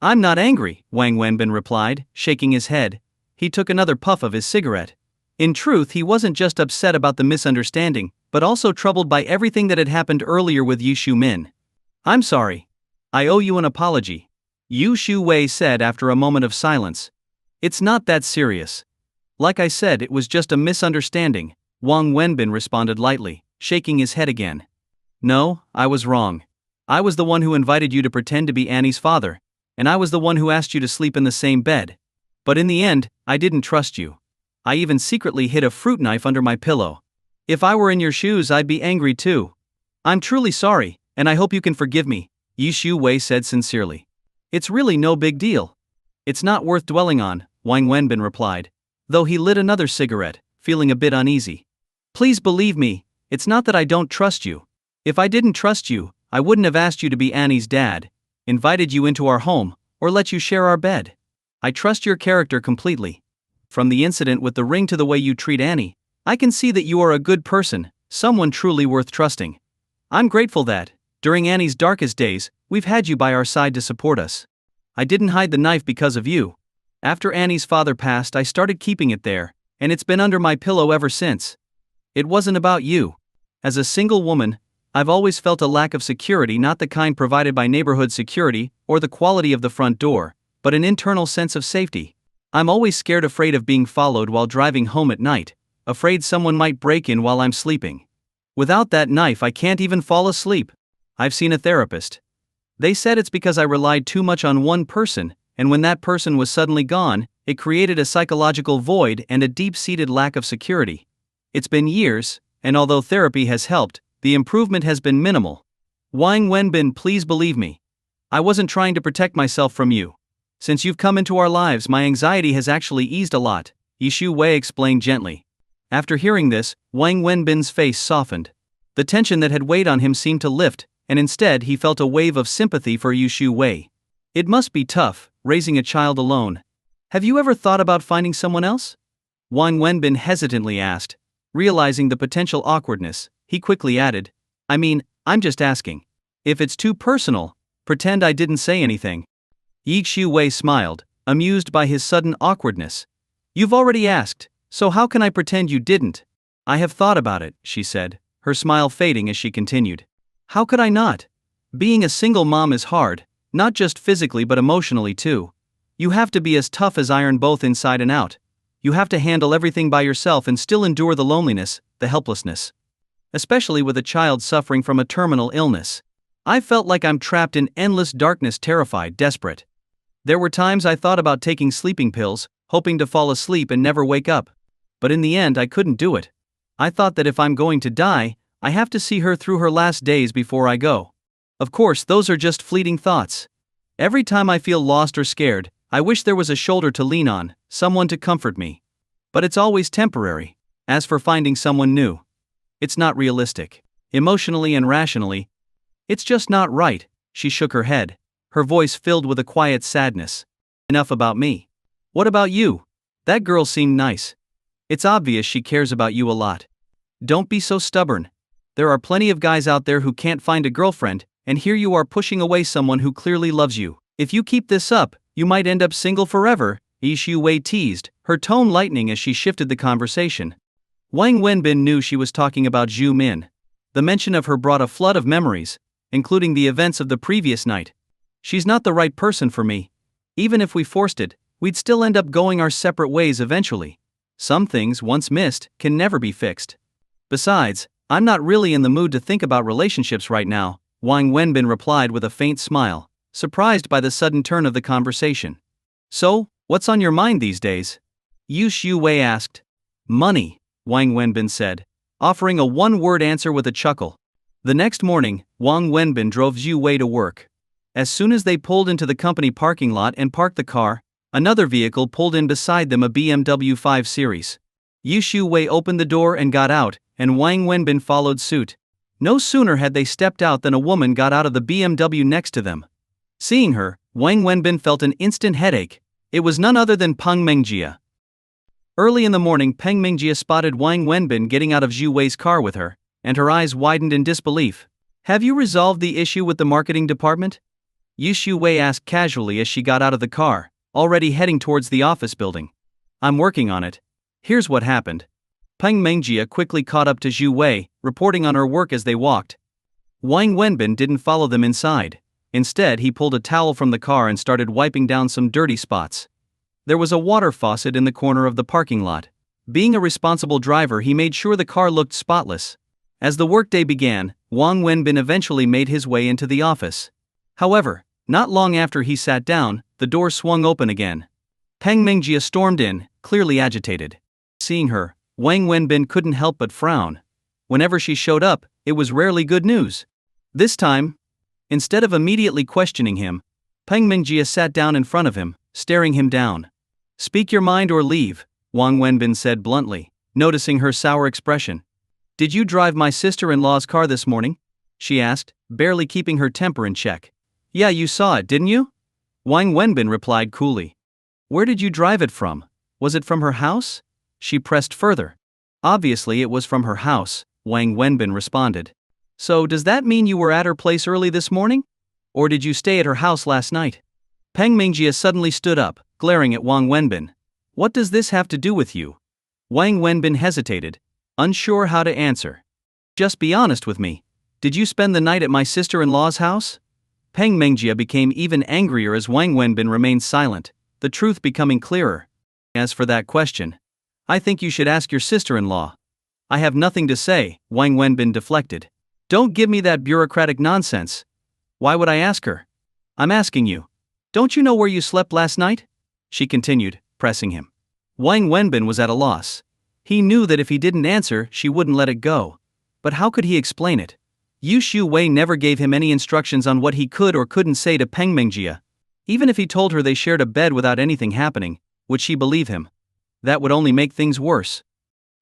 "I'm not angry," Wang Wenbin replied, shaking his head. He took another puff of his cigarette. In truth, he wasn't just upset about the misunderstanding, but also troubled by everything that had happened earlier with Yu Min. "I'm sorry. I owe you an apology," Yu Wei said after a moment of silence. "It's not that serious. Like I said, it was just a misunderstanding," Wang Wenbin responded lightly, shaking his head again. "No, I was wrong. I was the one who invited you to pretend to be Annie's father, and I was the one who asked you to sleep in the same bed. But in the end, I didn't trust you. I even secretly hid a fruit knife under my pillow. If I were in your shoes, I'd be angry too. I'm truly sorry, and I hope you can forgive me," Yu Wei said sincerely. "It's really no big deal. It's not worth dwelling on," Wang Wenbin replied, though he lit another cigarette, feeling a bit uneasy. "Please believe me, it's not that I don't trust you. If I didn't trust you, I wouldn't have asked you to be Annie's dad, invited you into our home, or let you share our bed. I trust your character completely. From the incident with the ring to the way you treat Annie, I can see that you are a good person, someone truly worth trusting. I'm grateful that, during Annie's darkest days, we've had you by our side to support us. I didn't hide the knife because of you. After Annie's father passed, I started keeping it there, and it's been under my pillow ever since. It wasn't about you. As a single woman, I've always felt a lack of security, not the kind provided by neighborhood security or the quality of the front door, but an internal sense of safety. I'm always scared, afraid of being followed while driving home at night, afraid someone might break in while I'm sleeping. Without that knife, I can't even fall asleep. I've seen a therapist. They said it's because I relied too much on one person, and when that person was suddenly gone, it created a psychological void and a deep-seated lack of security. It's been years, and although therapy has helped, the improvement has been minimal. Wang Wenbin, please believe me. I wasn't trying to protect myself from you. Since you've come into our lives, my anxiety has actually eased a lot," Yu Wei explained gently. After hearing this, Wang Wenbin's face softened. The tension that had weighed on him seemed to lift, and instead he felt a wave of sympathy for Yu Wei. It must be tough, raising a child alone. "Have you ever thought about finding someone else?" Wang Wenbin hesitantly asked. Realizing the potential awkwardness, he quickly added, "I mean, I'm just asking. If it's too personal, pretend I didn't say anything." Yi Xiu smiled, amused by his sudden awkwardness. You've already asked, so how can I pretend you didn't? I have thought about it, she said, her smile fading as she continued. How could I not? Being a single mom is hard, not just physically but emotionally too. You have to be as tough as iron both inside and out. You have to handle everything by yourself and still endure the loneliness, the helplessness. Especially with a child suffering from a terminal illness. I felt like I'm trapped in endless darkness, terrified, desperate. There were times I thought about taking sleeping pills, hoping to fall asleep and never wake up. But in the end I couldn't do it. I thought that if I'm going to die, I have to see her through her last days before I go. Of course, those are just fleeting thoughts. Every time I feel lost or scared, I wish there was a shoulder to lean on, someone to comfort me. But it's always temporary. As for finding someone new, it's not realistic. Emotionally and rationally, it's just not right. She shook her head, her voice filled with a quiet sadness. Enough about me. What about you? That girl seemed nice. It's obvious she cares about you a lot. Don't be so stubborn. There are plenty of guys out there who can't find a girlfriend, and here you are pushing away someone who clearly loves you. If you keep this up, you might end up single forever, Yi Xiu teased, her tone lightening as she shifted the conversation. Wang Wenbin knew she was talking about Zhu Min. The mention of her brought a flood of memories, including the events of the previous night. She's not the right person for me. Even if we forced it, we'd still end up going our separate ways eventually. Some things, once missed, can never be fixed. Besides, I'm not really in the mood to think about relationships right now, Wang Wenbin replied with a faint smile, surprised by the sudden turn of the conversation. So, what's on your mind these days? Yu Xiu asked. Money, Wang Wenbin said, offering a one-word answer with a chuckle. The next morning, Wang Wenbin drove Zhu Wei to work. As soon as they pulled into the company parking lot and parked the car, another vehicle pulled in beside them, a BMW 5 Series. Yu Xiu opened the door and got out, and Wang Wenbin followed suit. No sooner had they stepped out than a woman got out of the BMW next to them. Seeing her, Wang Wenbin felt an instant headache. It was none other than Peng Mengjie. Early in the morning, Peng Mengjie spotted Wang Wenbin getting out of Zhu Wei's car with her, and her eyes widened in disbelief. Have you resolved the issue with the marketing department? Yu Xiu asked casually as she got out of the car, already heading towards the office building. I'm working on it. Here's what happened. Peng Mengjie quickly caught up to Zhu Wei, reporting on her work as they walked. Wang Wenbin didn't follow them inside. Instead, he pulled a towel from the car and started wiping down some dirty spots. There was a water faucet in the corner of the parking lot. Being a responsible driver, he made sure the car looked spotless. As the workday began, Wang Wenbin eventually made his way into the office. However, not long after he sat down, the door swung open again. Peng Mengjie stormed in, clearly agitated. Seeing her, Wang Wenbin couldn't help but frown. Whenever she showed up, it was rarely good news. This time, instead of immediately questioning him, Peng Mengjie sat down in front of him, staring him down. Speak your mind or leave, Wang Wenbin said bluntly, noticing her sour expression. Did you drive my sister-in-law's car this morning? She asked, barely keeping her temper in check. Yeah, you saw it, didn't you? Wang Wenbin replied coolly. Where did you drive it from? Was it from her house? She pressed further. Obviously it was from her house, Wang Wenbin responded. So does that mean you were at her place early this morning? Or did you stay at her house last night? Peng Mengjie suddenly stood up, glaring at Wang Wenbin. What does this have to do with you? Wang Wenbin hesitated, unsure how to answer. Just be honest with me. Did you spend the night at my sister-in-law's house? Peng Mengjie became even angrier as Wang Wenbin remained silent, the truth becoming clearer. As for that question, I think you should ask your sister-in-law. I have nothing to say, Wang Wenbin deflected. Don't give me that bureaucratic nonsense. Why would I ask her? I'm asking you. Don't you know where you slept last night? She continued, pressing him. Wang Wenbin was at a loss. He knew that if he didn't answer, she wouldn't let it go. But how could he explain it? Yu Xiu never gave him any instructions on what he could or couldn't say to Peng Mengjie. Even if he told her they shared a bed without anything happening, would she believe him? That would only make things worse.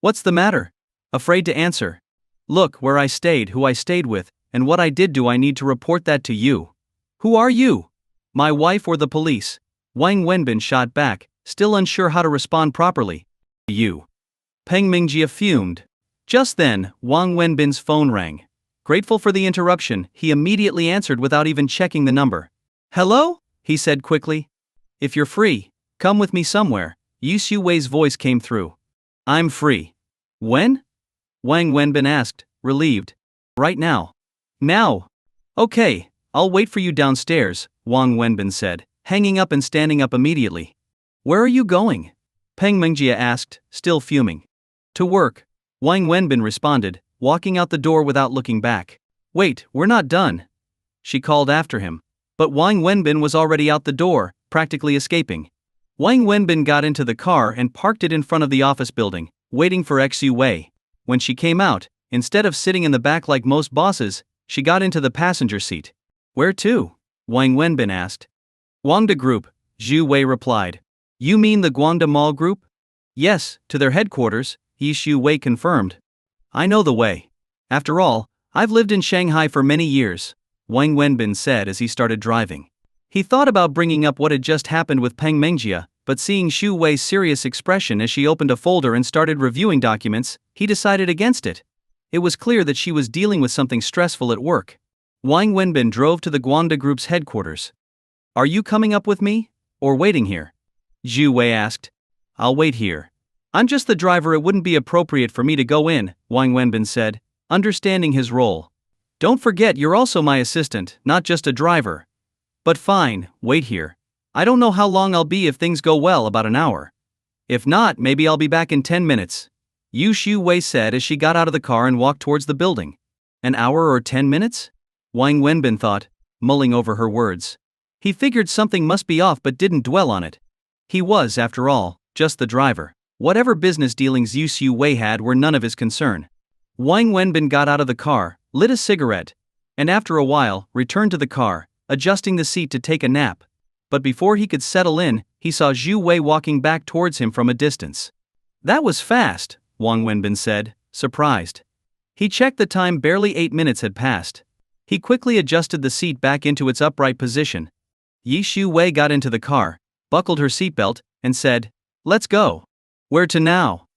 What's the matter? Afraid to answer. Look, where I stayed, who I stayed with, and what I did. Do I need to report that to you? Who are you? My wife or the police? Wang Wenbin shot back, still unsure how to respond properly. You. Peng Mengjie fumed. Just then, Wang Wenbin's phone rang. Grateful for the interruption, he immediately answered without even checking the number. Hello? he said quickly. If you're free, come with me somewhere, Yu Xiuwei's voice came through. I'm free. When? Wang Wenbin asked, relieved. Right now. Now. Okay, I'll wait for you downstairs, Wang Wenbin said, hanging up and standing up immediately. Where are you going? Peng Mengjia asked, still fuming. To work, Wang Wenbin responded, walking out the door without looking back. Wait, we're not done, she called after him. But Wang Wenbin was already out the door, practically escaping. Wang Wenbin got into the car and parked it in front of the office building, waiting for Xiuwei. When she came out, instead of sitting in the back like most bosses, she got into the passenger seat. Where to? Wang Wenbin asked. Guangda Group, Zhu Wei replied. You mean the Guangda Mall Group? Yes, to their headquarters, Yi Xiuwei confirmed. I know the way. After all, I've lived in Shanghai for many years, Wang Wenbin said as he started driving. He thought about bringing up what had just happened with Peng Mengjia, but seeing Xu Wei's serious expression as she opened a folder and started reviewing documents, he decided against it. It was clear that she was dealing with something stressful at work. Wang Wenbin drove to the Guangda Group's headquarters. Are you coming up with me? Or waiting here? Zhu Wei asked. I'll wait here. I'm just the driver, it wouldn't be appropriate for me to go in, Wang Wenbin said, understanding his role. Don't forget you're also my assistant, not just a driver. But fine, wait here. I don't know how long I'll be if things go well, about an hour. If not, maybe I'll be back in 10 minutes. Yu Xiuwei said as she got out of the car and walked towards the building. An hour or 10 minutes? Wang Wenbin thought, mulling over her words. He figured something must be off but didn't dwell on it. He was, after all, just the driver. Whatever business dealings Yu Xiuwei had were none of his concern. Wang Wenbin got out of the car, lit a cigarette, and after a while, returned to the car, adjusting the seat to take a nap. But before he could settle in, he saw Zhu Wei walking back towards him from a distance. That was fast, Wang Wenbin said, surprised. He checked the time, barely 8 minutes had passed. He quickly adjusted the seat back into its upright position. Yi Xiuwei got into the car, buckled her seatbelt, and said, Let's go. Where to now?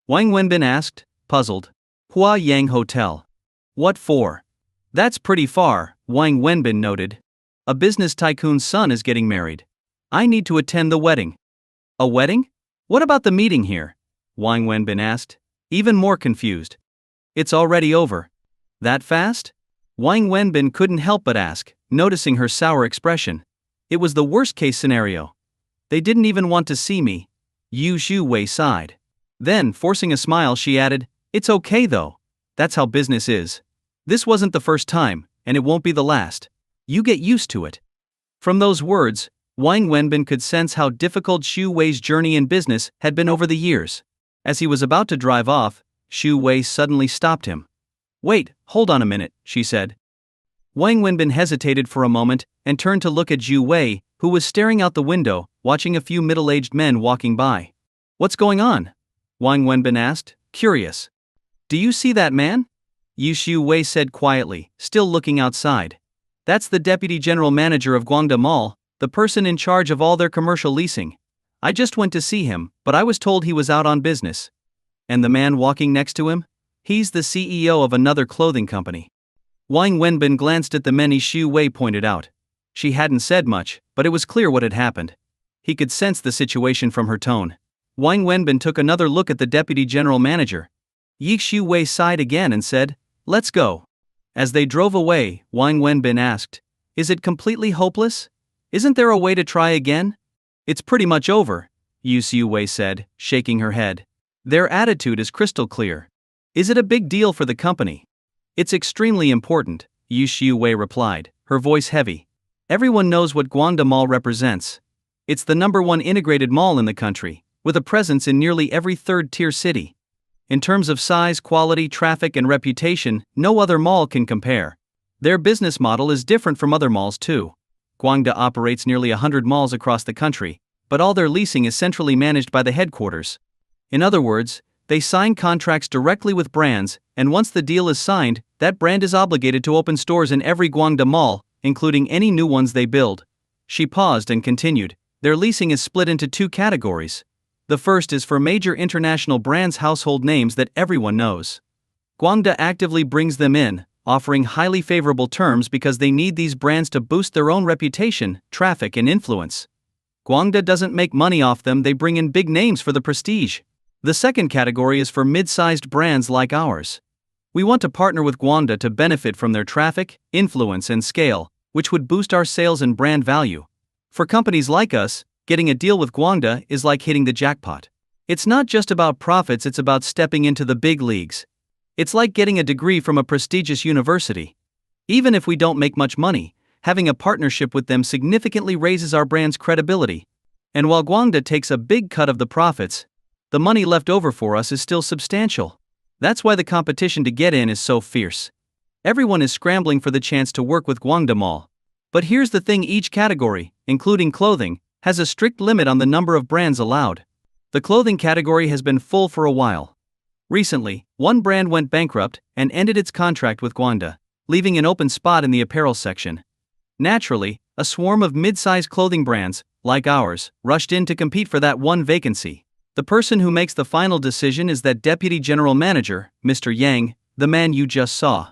Wang Wenbin asked, puzzled. Hua Yang Hotel. What for? That's pretty far, Wang Wenbin noted. A business tycoon's son is getting married. I need to attend the wedding. A wedding? What about the meeting here? Wang Wenbin asked, even more confused. It's already over. That fast? Wang Wenbin couldn't help but ask, noticing her sour expression. It was the worst-case scenario. They didn't even want to see me. Yu Xiuwei sighed. Then, forcing a smile, she added, It's okay though. That's how business is. This wasn't the first time, and it won't be the last. You get used to it. From those words, Wang Wenbin could sense how difficult Xu Wei's journey in business had been over the years. As he was about to drive off, Xu Wei suddenly stopped him. Wait, hold on a minute, she said. Wang Wenbin hesitated for a moment and turned to look at Zhu Wei, who was staring out the window, watching a few middle-aged men walking by. What's going on? Wang Wenbin asked, curious. Do you see that man? Yu Xiuwei said quietly, still looking outside. That's the deputy general manager of Guangda Mall, the person in charge of all their commercial leasing. I just went to see him, but I was told he was out on business. And the man walking next to him? He's the CEO of another clothing company. Wang Wenbin glanced at the men Xu Wei pointed out. She hadn't said much, but it was clear what had happened. He could sense the situation from her tone. Wang Wenbin took another look at the deputy general manager. Yi Xu Wei sighed again and said, Let's go. As they drove away, Wang Wenbin asked, Is it completely hopeless? Isn't there a way to try again? It's pretty much over, Yu Xiuwei said, shaking her head. Their attitude is crystal clear. Is it a big deal for the company? It's extremely important, Yu Xiuwei replied, her voice heavy. Everyone knows what Guangda Mall represents. It's the #1 integrated mall in the country, with a presence in nearly every third-tier city. In terms of size, quality, traffic, and reputation, no other mall can compare. Their business model is different from other malls too. Guangda operates nearly 100 malls across the country, but all their leasing is centrally managed by the headquarters. In other words, they sign contracts directly with brands, and once the deal is signed, that brand is obligated to open stores in every Guangda mall, including any new ones they build. She paused and continued, their leasing is split into 2 categories. The first is for major international brands, household names that everyone knows. Guangda actively brings them in, offering highly favorable terms because they need these brands to boost their own reputation, traffic, and influence. Guangda doesn't make money off them, they bring in big names for the prestige. The second category is for mid-sized brands like ours. We want to partner with Guangda to benefit from their traffic, influence, and scale, which would boost our sales and brand value. For companies like us, getting a deal with Guangda is like hitting the jackpot. It's not just about profits, it's about stepping into the big leagues. It's like getting a degree from a prestigious university. Even if we don't make much money, having a partnership with them significantly raises our brand's credibility. And while Guangda takes a big cut of the profits, the money left over for us is still substantial. That's why the competition to get in is so fierce. Everyone is scrambling for the chance to work with Guangda Mall. But here's the thing, each category, including clothing, has a strict limit on the number of brands allowed. The clothing category has been full for a while. Recently, one brand went bankrupt and ended its contract with Guangda, leaving an open spot in the apparel section. Naturally, a swarm of mid-sized clothing brands, like ours, rushed in to compete for that one vacancy. The person who makes the final decision is that deputy general manager, Mr. Yang, the man you just saw.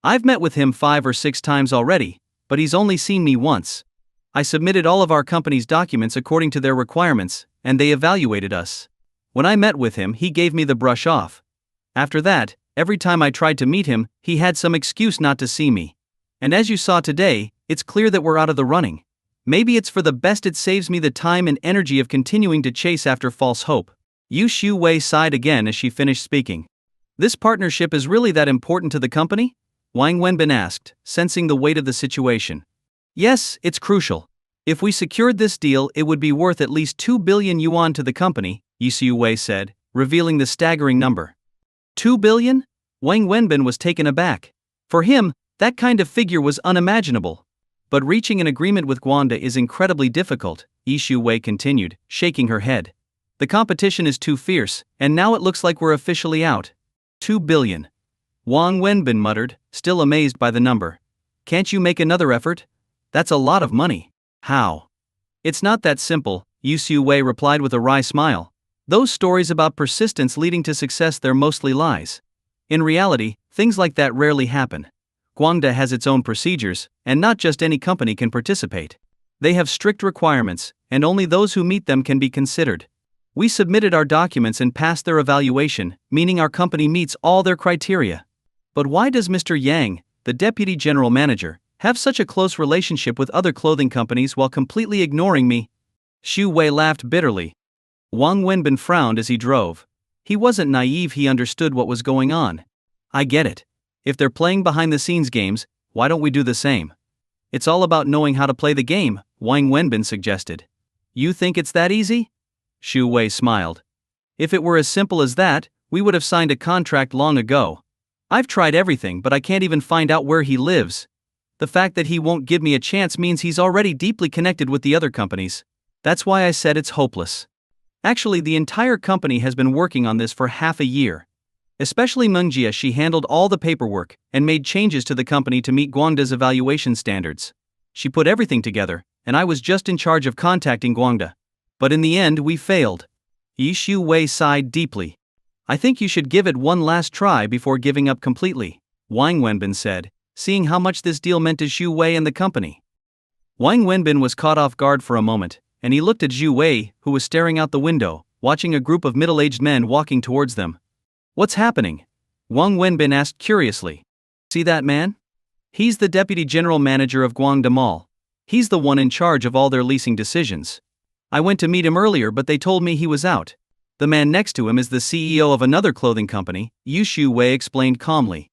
I've met with him 5 or 6 times already, but he's only seen me once. I submitted all of our company's documents according to their requirements, and they evaluated us. When I met with him, he gave me the brush off. After that, every time I tried to meet him, he had some excuse not to see me. And as you saw today, it's clear that we're out of the running. Maybe it's for the best, it saves me the time and energy of continuing to chase after false hope. Yu Xiuwei sighed again as she finished speaking. This partnership is really that important to the company? Wang Wenbin asked, sensing the weight of the situation. Yes, it's crucial. If we secured this deal, it would be worth at least 2 billion yuan to the company, Yu Xiuwei said, revealing the staggering number. 2 billion? Wang Wenbin was taken aback. For him, that kind of figure was unimaginable. But reaching an agreement with Guangda is incredibly difficult, Yu Xiuwei continued, shaking her head. The competition is too fierce, and now it looks like we're officially out. 2 billion. Wang Wenbin muttered, still amazed by the number. Can't you make another effort? That's a lot of money. How? It's not that simple, Yu Xiuwei replied with a wry smile. Those stories about persistence leading to success, they're mostly lies. In reality, things like that rarely happen. Guangda has its own procedures, and not just any company can participate. They have strict requirements, and only those who meet them can be considered. We submitted our documents and passed their evaluation, meaning our company meets all their criteria. But why does Mr. Yang, the deputy general manager, have such a close relationship with other clothing companies while completely ignoring me? Xu Wei laughed bitterly. Wang Wenbin frowned as he drove. He wasn't naive, he understood what was going on. I get it. If they're playing behind-the-scenes games, why don't we do the same? It's all about knowing how to play the game, Wang Wenbin suggested. You think it's that easy? Xu Wei smiled. If it were as simple as that, we would have signed a contract long ago. I've tried everything, but I can't even find out where he lives. The fact that he won't give me a chance means he's already deeply connected with the other companies. That's why I said it's hopeless. Actually, the entire company has been working on this for half a year. Especially Mengjia, she handled all the paperwork and made changes to the company to meet Guangda's evaluation standards. She put everything together, and I was just in charge of contacting Guangda. But in the end, we failed. Yi Xiuwei sighed deeply. I think you should give it one last try before giving up completely, Wang Wenbin said, seeing how much this deal meant to Xu Wei and the company. Wang Wenbin was caught off guard for a moment, and he looked at Xu Wei, who was staring out the window, watching a group of middle-aged men walking towards them. What's happening? Wang Wenbin asked curiously. See that man? He's the deputy general manager of Guangda Mall. He's the one in charge of all their leasing decisions. I went to meet him earlier, but they told me he was out. The man next to him is the CEO of another clothing company, Yu Xiuwei explained calmly.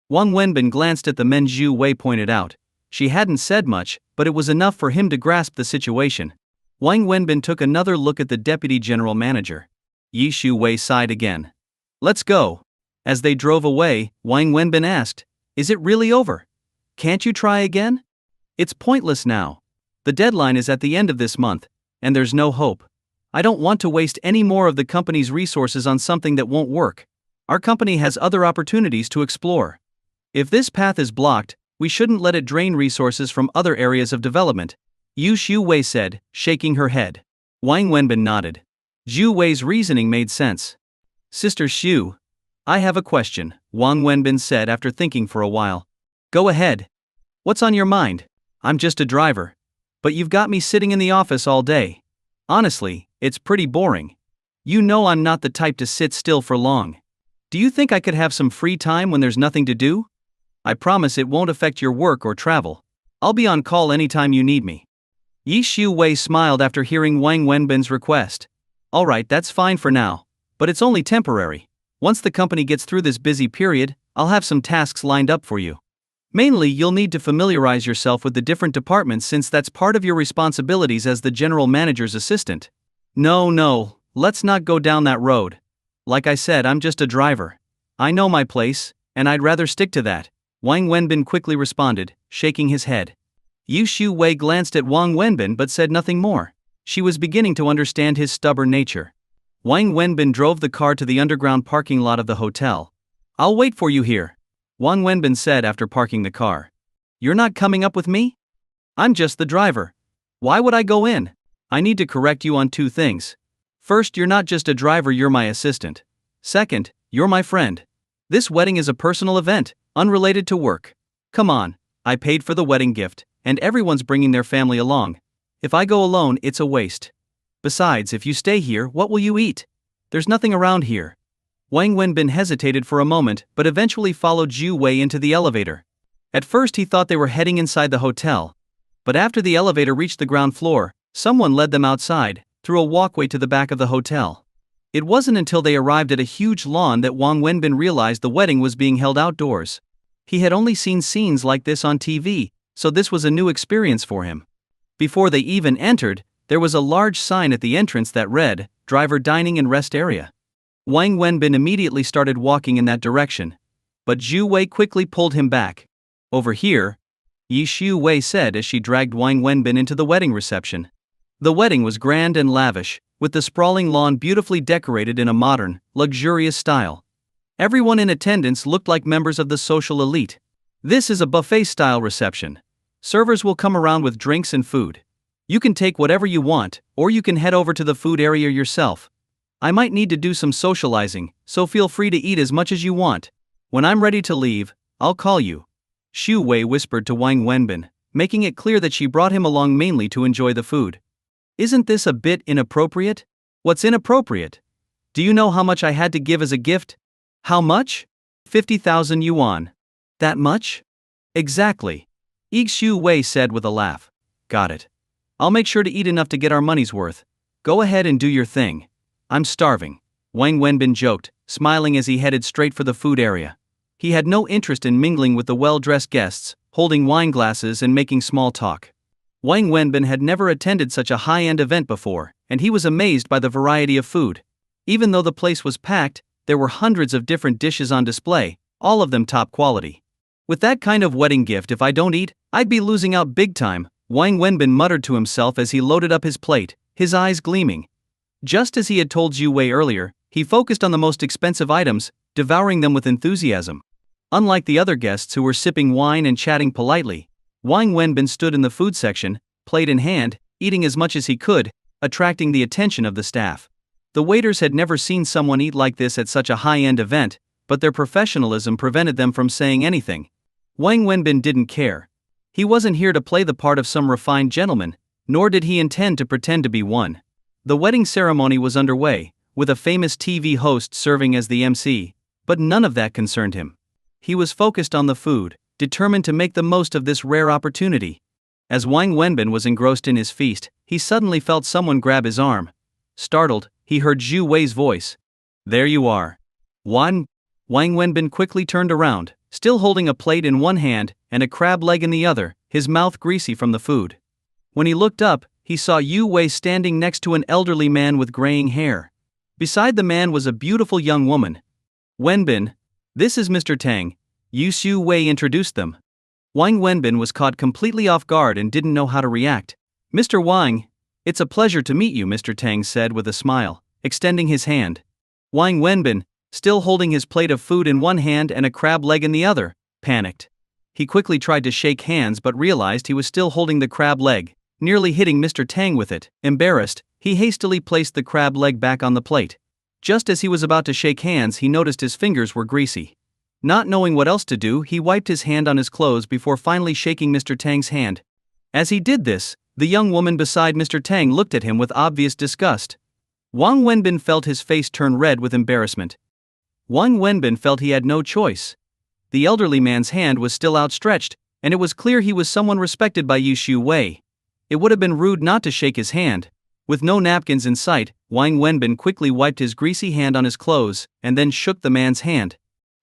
Wang Wenbin glanced at the men Xu Wei pointed out. She hadn't said much, but it was enough for him to grasp the situation. Wang Wenbin took another look at the deputy general manager. Yi Xiuwei sighed again. Let's go. As they drove away, Wang Wenbin asked, Is it really over? Can't you try again? It's pointless now. The deadline is at the end of this month, and there's no hope. I don't want to waste any more of the company's resources on something that won't work. Our company has other opportunities to explore. If this path is blocked, we shouldn't let it drain resources from other areas of development, Yu Xiuwei said, shaking her head. Wang Wenbin nodded. Xu Wei's reasoning made sense. Sister Xu, I have a question, Wang Wenbin said after thinking for a while. Go ahead. What's on your mind? I'm just a driver. But you've got me sitting in the office all day. Honestly, it's pretty boring. You know I'm not the type to sit still for long. Do you think I could have some free time when there's nothing to do? I promise it won't affect your work or travel. I'll be on call anytime you need me. Yi Xiu Wei smiled after hearing Wang Wenbin's request. Alright, that's fine for now. But it's only temporary. Once the company gets through this busy period, I'll have some tasks lined up for you. Mainly, you'll need to familiarize yourself with the different departments since that's part of your responsibilities as the general manager's assistant. No, let's not go down that road. Like I said, I'm just a driver. I know my place, and I'd rather stick to that, Wang Wenbin quickly responded, shaking his head. Yu Xiu Wei glanced at Wang Wenbin but said nothing more. She was beginning to understand his stubborn nature. Wang Wenbin drove the car to the underground parking lot of the hotel. I'll wait for you here, Wang Wenbin said after parking the car. You're not coming up with me? I'm just the driver. Why would I go in? I need to correct you on two things. First, you're not just a driver, you're my assistant. Second, you're my friend. This wedding is a personal event, unrelated to work. Come on, I paid for the wedding gift, and everyone's bringing their family along. If I go alone, it's a waste. Besides, if you stay here, what will you eat? There's nothing around here. Wang Wenbin hesitated for a moment but eventually followed Zhu Wei into the elevator. At first he thought they were heading inside the hotel. But after the elevator reached the ground floor, someone led them outside, through a walkway to the back of the hotel. It wasn't until they arrived at a huge lawn that Wang Wenbin realized the wedding was being held outdoors. He had only seen scenes like this on TV, so this was a new experience for him. Before they even entered, there was a large sign at the entrance that read, "Driver Dining and Rest Area." Wang Wenbin immediately started walking in that direction. But Zhu Wei quickly pulled him back. Over here, Yi Xiu Wei said as she dragged Wang Wenbin into the wedding reception. The wedding was grand and lavish, with the sprawling lawn beautifully decorated in a modern, luxurious style. Everyone in attendance looked like members of the social elite. This is a buffet-style reception. Servers will come around with drinks and food. You can take whatever you want, or you can head over to the food area yourself. I might need to do some socializing, so feel free to eat as much as you want. When I'm ready to leave, I'll call you, Xu Wei whispered to Wang Wenbin, making it clear that she brought him along mainly to enjoy the food. Isn't this a bit inappropriate? What's inappropriate? Do you know how much I had to give as a gift? How much? 50,000 yuan. That much? Exactly. Yi Xiu Wei said with a laugh. Got it. I'll make sure to eat enough to get our money's worth. Go ahead and do your thing. I'm starving, Wang Wenbin joked, smiling as he headed straight for the food area. He had no interest in mingling with the well-dressed guests, holding wine glasses and making small talk. Wang Wenbin had never attended such a high-end event before, and he was amazed by the variety of food. Even though the place was packed, there were hundreds of different dishes on display, all of them top quality. With that kind of wedding gift, if I don't eat, I'd be losing out big time, Wang Wenbin muttered to himself as he loaded up his plate, his eyes gleaming. Just as he had told Zhu Wei earlier, he focused on the most expensive items, devouring them with enthusiasm. Unlike the other guests who were sipping wine and chatting politely, Wang Wenbin stood in the food section, plate in hand, eating as much as he could, attracting the attention of the staff. The waiters had never seen someone eat like this at such a high-end event, but their professionalism prevented them from saying anything. Wang Wenbin didn't care. He wasn't here to play the part of some refined gentleman, nor did he intend to pretend to be one. The wedding ceremony was underway, with a famous TV host serving as the MC, but none of that concerned him. He was focused on the food, determined to make the most of this rare opportunity. As Wang Wenbin was engrossed in his feast, he suddenly felt someone grab his arm. Startled, he heard Zhu Wei's voice. There you are. Wang Wenbin quickly turned around, still holding a plate in one hand and a crab leg in the other, his mouth greasy from the food. When he looked up, he saw Yu Wei standing next to an elderly man with graying hair. Beside the man was a beautiful young woman. Wenbin, this is Mr. Tang, Yu Xiu Wei introduced them. Wang Wenbin was caught completely off guard and didn't know how to react. Mr. Wang, it's a pleasure to meet you, Mr. Tang said with a smile, extending his hand. Wang Wenbin, still holding his plate of food in one hand and a crab leg in the other, panicked. He quickly tried to shake hands but realized he was still holding the crab leg, nearly hitting Mr. Tang with it. Embarrassed, he hastily placed the crab leg back on the plate. Just as he was about to shake hands, he noticed his fingers were greasy. Not knowing what else to do, he wiped his hand on his clothes before finally shaking Mr. Tang's hand. As he did this, the young woman beside Mr. Tang looked at him with obvious disgust. Wang Wenbin felt his face turn red with embarrassment. Wang Wenbin felt he had no choice. The elderly man's hand was still outstretched, and it was clear he was someone respected by Yu Shu Wei. It would have been rude not to shake his hand. With no napkins in sight, Wang Wenbin quickly wiped his greasy hand on his clothes, and then shook the man's hand.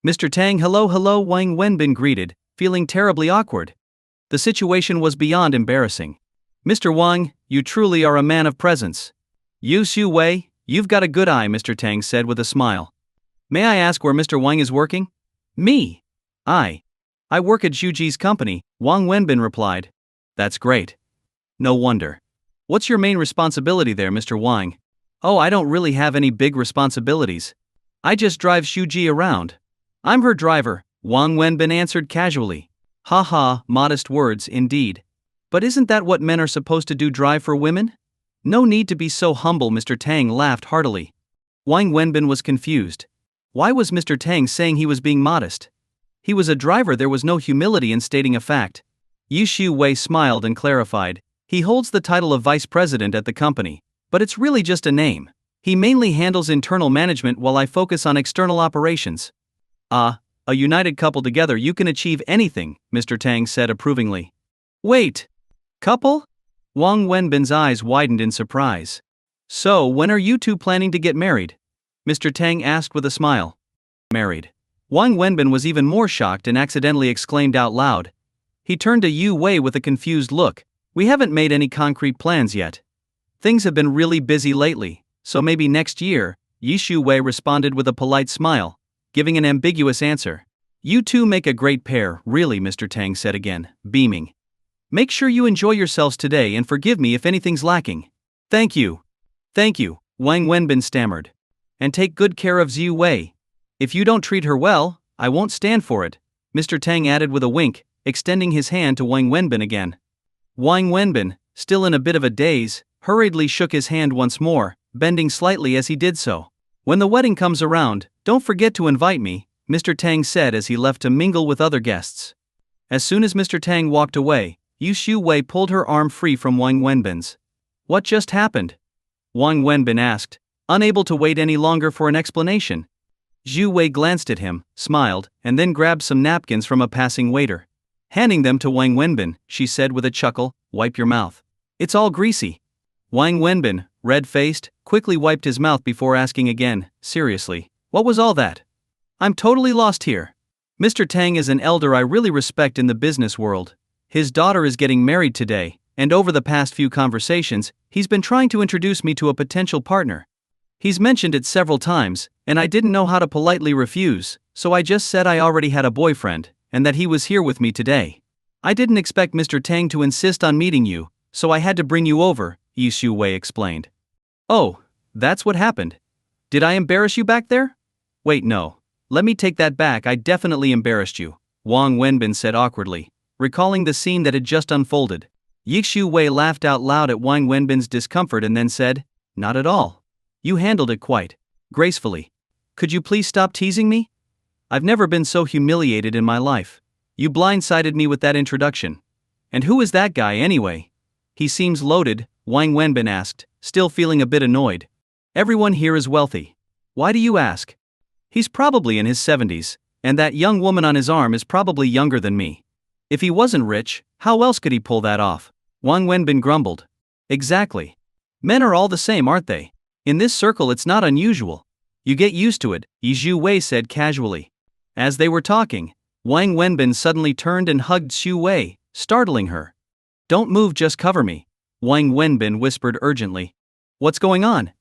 Mr. Tang, hello, Wang Wenbin greeted, feeling terribly awkward. The situation was beyond embarrassing. Mr. Wang, you truly are a man of presence. Yu Shu Wei, you've got a good eye, Mr. Tang said with a smile. May I ask where Mr. Wang is working? Me. I work at Zhuji's company, Wang Wenbin replied. That's great. No wonder. What's your main responsibility there, Mr. Wang? Oh, I don't really have any big responsibilities. I just drive Zhuji around. I'm her driver, Wang Wenbin answered casually. Haha, modest words indeed. But isn't that what men are supposed to do, drive for women? No need to be so humble, Mr. Tang laughed heartily. Wang Wenbin was confused. Why was Mr. Tang saying he was being modest? He was a driver, there was no humility in stating a fact. Yu Shu Wei smiled and clarified. He holds the title of vice president at the company, but it's really just a name. He mainly handles internal management while I focus on external operations. A united couple together you can achieve anything, Mr. Tang said approvingly. Wait. Couple? Wang Wenbin's eyes widened in surprise. So when are you two planning to get married? Mr. Tang asked with a smile. Married. Wang Wenbin was even more shocked and accidentally exclaimed out loud. He turned to Yu Wei with a confused look. We haven't made any concrete plans yet. Things have been really busy lately, so maybe next year, Yu Shu Wei responded with a polite smile, giving an ambiguous answer. You two make a great pair, really, Mr. Tang said again, beaming. Make sure you enjoy yourselves today and forgive me if anything's lacking. Thank you. Thank you, Wang Wenbin stammered. And take good care of Zhu Wei. If you don't treat her well, I won't stand for it, Mr. Tang added with a wink, extending his hand to Wang Wenbin again. Wang Wenbin, still in a bit of a daze, hurriedly shook his hand once more, bending slightly as he did so. When the wedding comes around, don't forget to invite me, Mr. Tang said as he left to mingle with other guests. As soon as Mr. Tang walked away, Yu Shu Wei pulled her arm free from Wang Wenbin's. What just happened? Wang Wenbin asked, unable to wait any longer for an explanation. Zhu Wei glanced at him, smiled, and then grabbed some napkins from a passing waiter. Handing them to Wang Wenbin, she said with a chuckle, wipe your mouth. It's all greasy. Wang Wenbin, red-faced, quickly wiped his mouth before asking again, seriously, what was all that? I'm totally lost here. Mr. Tang is an elder I really respect in the business world. His daughter is getting married today, and over the past few conversations, he's been trying to introduce me to a potential partner. He's mentioned it several times, and I didn't know how to politely refuse, so I just said I already had a boyfriend, and that he was here with me today. I didn't expect Mr. Tang to insist on meeting you, so I had to bring you over, Yu Shu Wei explained. Oh, that's what happened. Did I embarrass you back there? Wait, no. Let me take that back, I definitely embarrassed you, Wang Wenbin said awkwardly, recalling the scene that had just unfolded. Yu Shu Wei laughed out loud at Wang Wenbin's discomfort and then said, not at all. You handled it quite gracefully. Could you please stop teasing me? I've never been so humiliated in my life. You blindsided me with that introduction. And who is that guy anyway? He seems loaded, Wang Wenbin asked, still feeling a bit annoyed. Everyone here is wealthy. Why do you ask? He's probably in his 70s, and that young woman on his arm is probably younger than me. If he wasn't rich, how else could he pull that off? Wang Wenbin grumbled. Exactly. Men are all the same, aren't they? In this circle it's not unusual. You get used to it, Yu Shu Wei said casually. As they were talking, Wang Wenbin suddenly turned and hugged Shu Wei, startling her. Don't move, just cover me, Wang Wenbin whispered urgently. What's going on?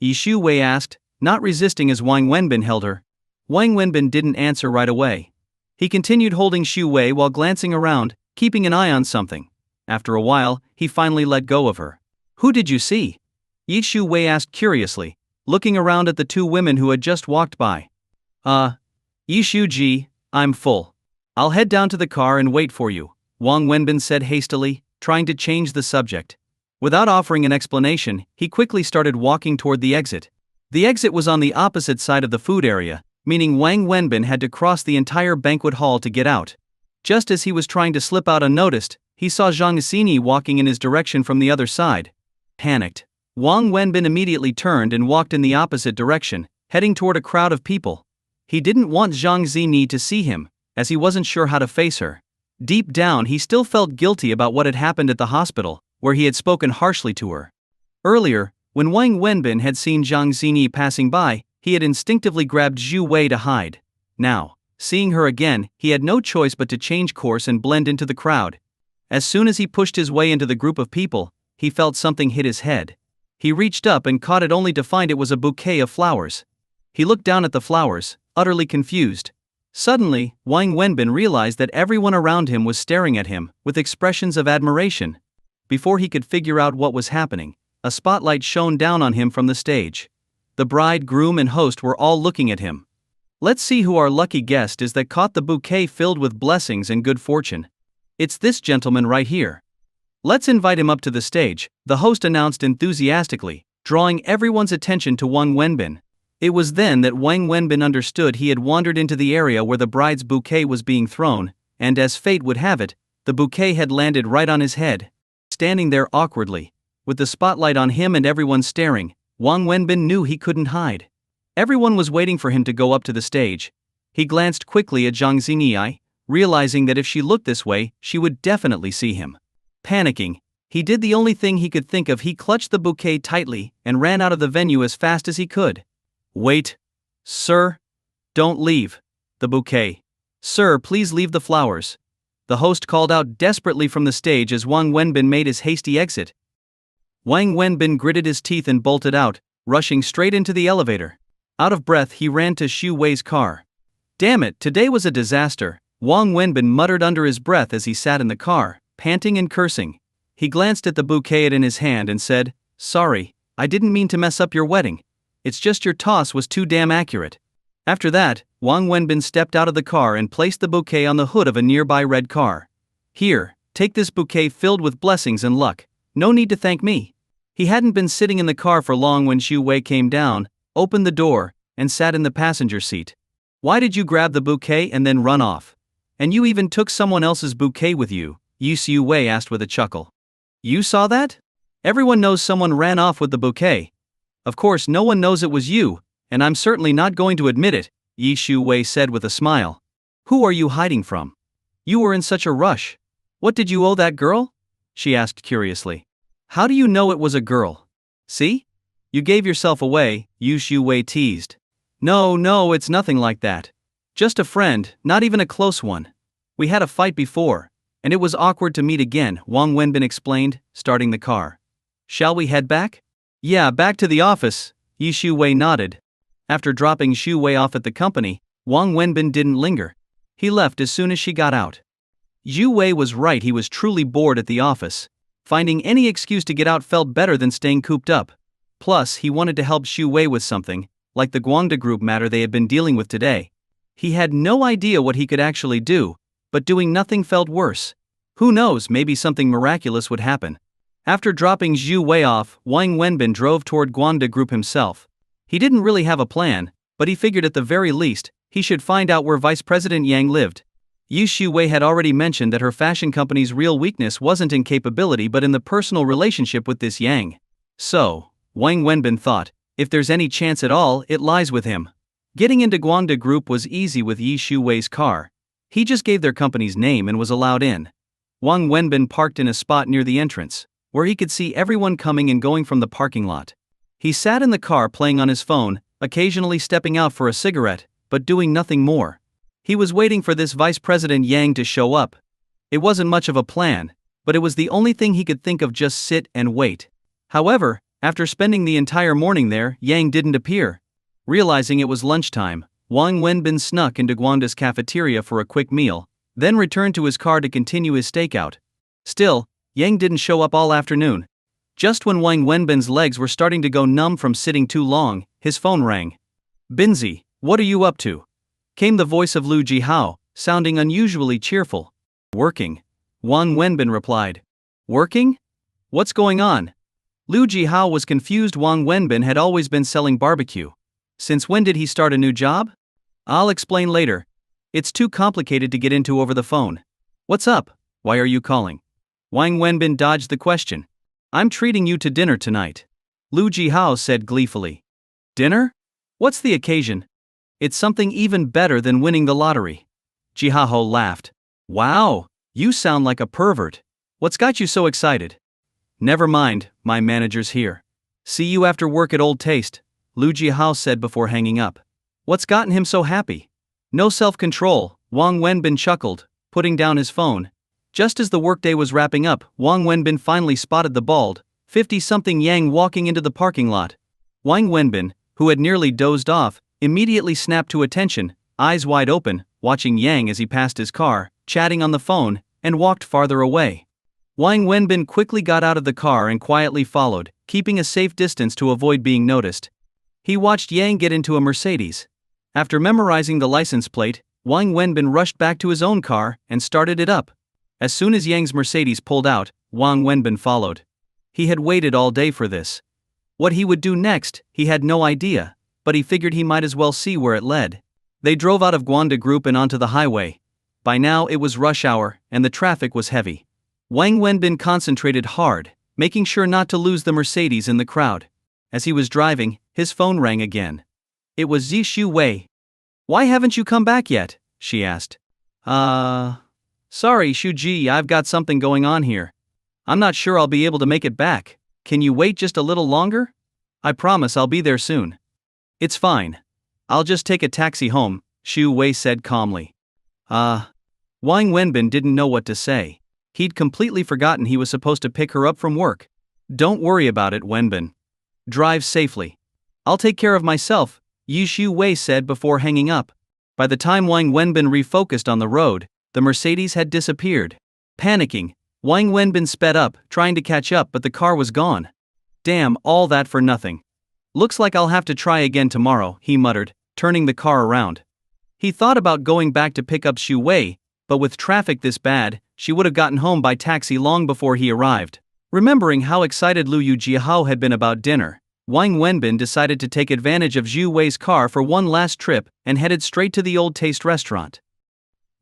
Yu Shu Wei asked, not resisting as Wang Wenbin held her. Wang Wenbin didn't answer right away. He continued holding Shu Wei while glancing around, keeping an eye on something. After a while, he finally let go of her. Who did you see? Yu Shu Wei asked curiously, looking around at the two women who had just walked by. Yu Shu Ji, I'm full. I'll head down to the car and wait for you, Wang Wenbin said hastily, trying to change the subject. Without offering an explanation, he quickly started walking toward the exit. The exit was on the opposite side of the food area, meaning Wang Wenbin had to cross the entire banquet hall to get out. Just as he was trying to slip out unnoticed, he saw Jang Xingi walking in his direction from the other side. Panicked, Wang Wenbin immediately turned and walked in the opposite direction, heading toward a crowd of people. He didn't want Jang Xingi to see him, as he wasn't sure how to face her. Deep down, he still felt guilty about what had happened at the hospital, where he had spoken harshly to her. Earlier, when Wang Wenbin had seen Jang Xingi passing by, he had instinctively grabbed Zhu Wei to hide. Now, seeing her again, he had no choice but to change course and blend into the crowd. As soon as he pushed his way into the group of people, he felt something hit his head. He reached up and caught it only to find it was a bouquet of flowers. He looked down at the flowers, utterly confused. Suddenly, Wang Wenbin realized that everyone around him was staring at him, with expressions of admiration. Before he could figure out what was happening, a spotlight shone down on him from the stage. The bride, groom and host were all looking at him. Let's see who our lucky guest is that caught the bouquet filled with blessings and good fortune. It's this gentleman right here. Let's invite him up to the stage, the host announced enthusiastically, drawing everyone's attention to Wang Wenbin. It was then that Wang Wenbin understood he had wandered into the area where the bride's bouquet was being thrown, and as fate would have it, the bouquet had landed right on his head. Standing there awkwardly, with the spotlight on him and everyone staring, Wang Wenbin knew he couldn't hide. Everyone was waiting for him to go up to the stage. He glanced quickly at Jang Xingi, realizing that if she looked this way, she would definitely see him. Panicking, he did the only thing he could think of. He clutched the bouquet tightly and ran out of the venue as fast as he could. Wait. Sir. Don't leave. The bouquet. Sir, please leave the flowers. The host called out desperately from the stage as Wang Wenbin made his hasty exit. Wang Wenbin gritted his teeth and bolted out, rushing straight into the elevator. Out of breath, he ran to Zhu Wei's car. Damn it, today was a disaster, Wang Wenbin muttered under his breath as he sat in the car, panting and cursing. He glanced at the bouquet in his hand and said, Sorry, I didn't mean to mess up your wedding. It's just your toss was too damn accurate. After that, Wang Wenbin stepped out of the car and placed the bouquet on the hood of a nearby red car. Here, take this bouquet filled with blessings and luck. No need to thank me. He hadn't been sitting in the car for long when Zhu Wei came down, opened the door, and sat in the passenger seat. Why did you grab the bouquet and then run off? And you even took someone else's bouquet with you, Zhu Wei asked with a chuckle. You saw that? Everyone knows someone ran off with the bouquet. Of course no one knows it was you, and I'm certainly not going to admit it, Zhu Wei said with a smile. Who are you hiding from? You were in such a rush. What did you owe that girl? She asked curiously. How do you know it was a girl? See? You gave yourself away, Zhu Wei teased. No, it's nothing like that. Just a friend, not even a close one. We had a fight before, and it was awkward to meet again, Wang Wenbin explained, starting the car. Shall we head back? Yeah, back to the office, Zhu Wei nodded. After dropping Zhu Wei off at the company, Wang Wenbin didn't linger. He left as soon as she got out. Zhu Wei was right, he was truly bored at the office. Finding any excuse to get out felt better than staying cooped up. Plus, he wanted to help Zhu Wei with something, like the Guangda Group matter they had been dealing with today. He had no idea what he could actually do, but doing nothing felt worse. Who knows, maybe something miraculous would happen. After dropping Zhu Wei off, Wang Wenbin drove toward Guangda Group himself. He didn't really have a plan, but he figured at the very least, he should find out where Vice President Yang lived. Zhu Wei had already mentioned that her fashion company's real weakness wasn't in capability but in the personal relationship with this Yang. So, Wang Wenbin thought, if there's any chance at all, it lies with him. Getting into Guangda Group was easy with Zhu Wei's car. He just gave their company's name and was allowed in. Wang Wenbin parked in a spot near the entrance, where he could see everyone coming and going from the parking lot. He sat in the car playing on his phone, occasionally stepping out for a cigarette, but doing nothing more. He was waiting for this Vice President Yang to show up. It wasn't much of a plan, but it was the only thing he could think of, just sit and wait. However, after spending the entire morning there, Yang didn't appear. Realizing it was lunchtime, Wang Wenbin snuck into Guangda's cafeteria for a quick meal, then returned to his car to continue his stakeout. Still, Yang didn't show up all afternoon. Just when Wang Wenbin's legs were starting to go numb from sitting too long, his phone rang. Binzi, what are you up to? Came the voice of Lu Jihao, sounding unusually cheerful. Working. Wang Wenbin replied. Working? What's going on? Lu Jihao was confused. Wang Wenbin had always been selling barbecue. Since when did he start a new job? I'll explain later. It's too complicated to get into over the phone. What's up? Why are you calling? Wang Wenbin dodged the question. I'm treating you to dinner tonight. Lu Jihao said gleefully. Dinner? What's the occasion? It's something even better than winning the lottery. Jihao laughed. Wow, you sound like a pervert. What's got you so excited? Never mind, my manager's here. See you after work at Old Taste, Lu Jihao said before hanging up. What's gotten him so happy? No self-control, Wang Wenbin chuckled, putting down his phone. Just as the workday was wrapping up, Wang Wenbin finally spotted the bald, 50-something Yang walking into the parking lot. Wang Wenbin, who had nearly dozed off, immediately snapped to attention, eyes wide open, watching Yang as he passed his car, chatting on the phone, and walked farther away. Wang Wenbin quickly got out of the car and quietly followed, keeping a safe distance to avoid being noticed. He watched Yang get into a Mercedes. After memorizing the license plate, Wang Wenbin rushed back to his own car and started it up. As soon as Yang's Mercedes pulled out, Wang Wenbin followed. He had waited all day for this. What he would do next, he had no idea, but he figured he might as well see where it led. They drove out of Guanda Group and onto the highway. By now it was rush hour, and the traffic was heavy. Wang Wenbin concentrated hard, making sure not to lose the Mercedes in the crowd. As he was driving, his phone rang again. It was Zi Shu Wei. Why haven't you come back yet? She asked. Sorry, Shuji, I've got something going on here. I'm not sure I'll be able to make it back. Can you wait just a little longer? I promise I'll be there soon. It's fine. I'll just take a taxi home, Shu Wei said calmly. Wang Wenbin didn't know what to say. He'd completely forgotten he was supposed to pick her up from work. Don't worry about it, Wenbin. Drive safely. I'll take care of myself, Yi Shu Wei said before hanging up. By the time Wang Wenbin refocused on the road, the Mercedes had disappeared. Panicking, Wang Wenbin sped up, trying to catch up, but the car was gone. Damn, all that for nothing. Looks like I'll have to try again tomorrow, he muttered, turning the car around. He thought about going back to pick up Shu Wei, but with traffic this bad, she would have gotten home by taxi long before he arrived. Remembering how excited Lu Jihao had been about dinner, Wang Wenbin decided to take advantage of Zhu Wei's car for one last trip and headed straight to the Old Taste restaurant.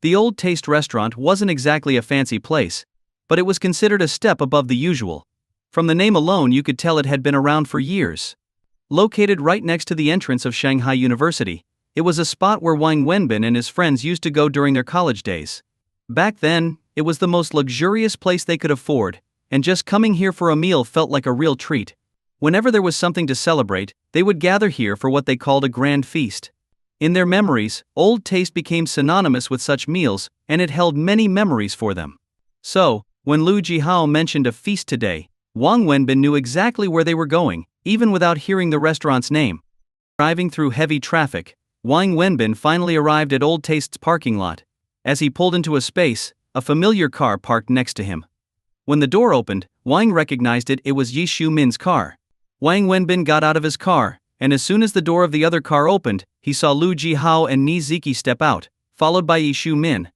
The Old Taste restaurant wasn't exactly a fancy place, but it was considered a step above the usual. From the name alone you could tell it had been around for years. Located right next to the entrance of Shanghai University, it was a spot where Wang Wenbin and his friends used to go during their college days. Back then, it was the most luxurious place they could afford, and just coming here for a meal felt like a real treat. Whenever there was something to celebrate, they would gather here for what they called a grand feast. In their memories, Old Taste became synonymous with such meals, and it held many memories for them. So, when Lu Jihao mentioned a feast today, Wang Wenbin knew exactly where they were going, even without hearing the restaurant's name. Driving through heavy traffic, Wang Wenbin finally arrived at Old Taste's parking lot. As he pulled into a space, a familiar car parked next to him. When the door opened, Wang recognized it was Yi Shu Min's car. Wang Wenbin got out of his car, and as soon as the door of the other car opened, he saw Lu Jihao and Ni Ziki step out, followed by Yi Shu Min.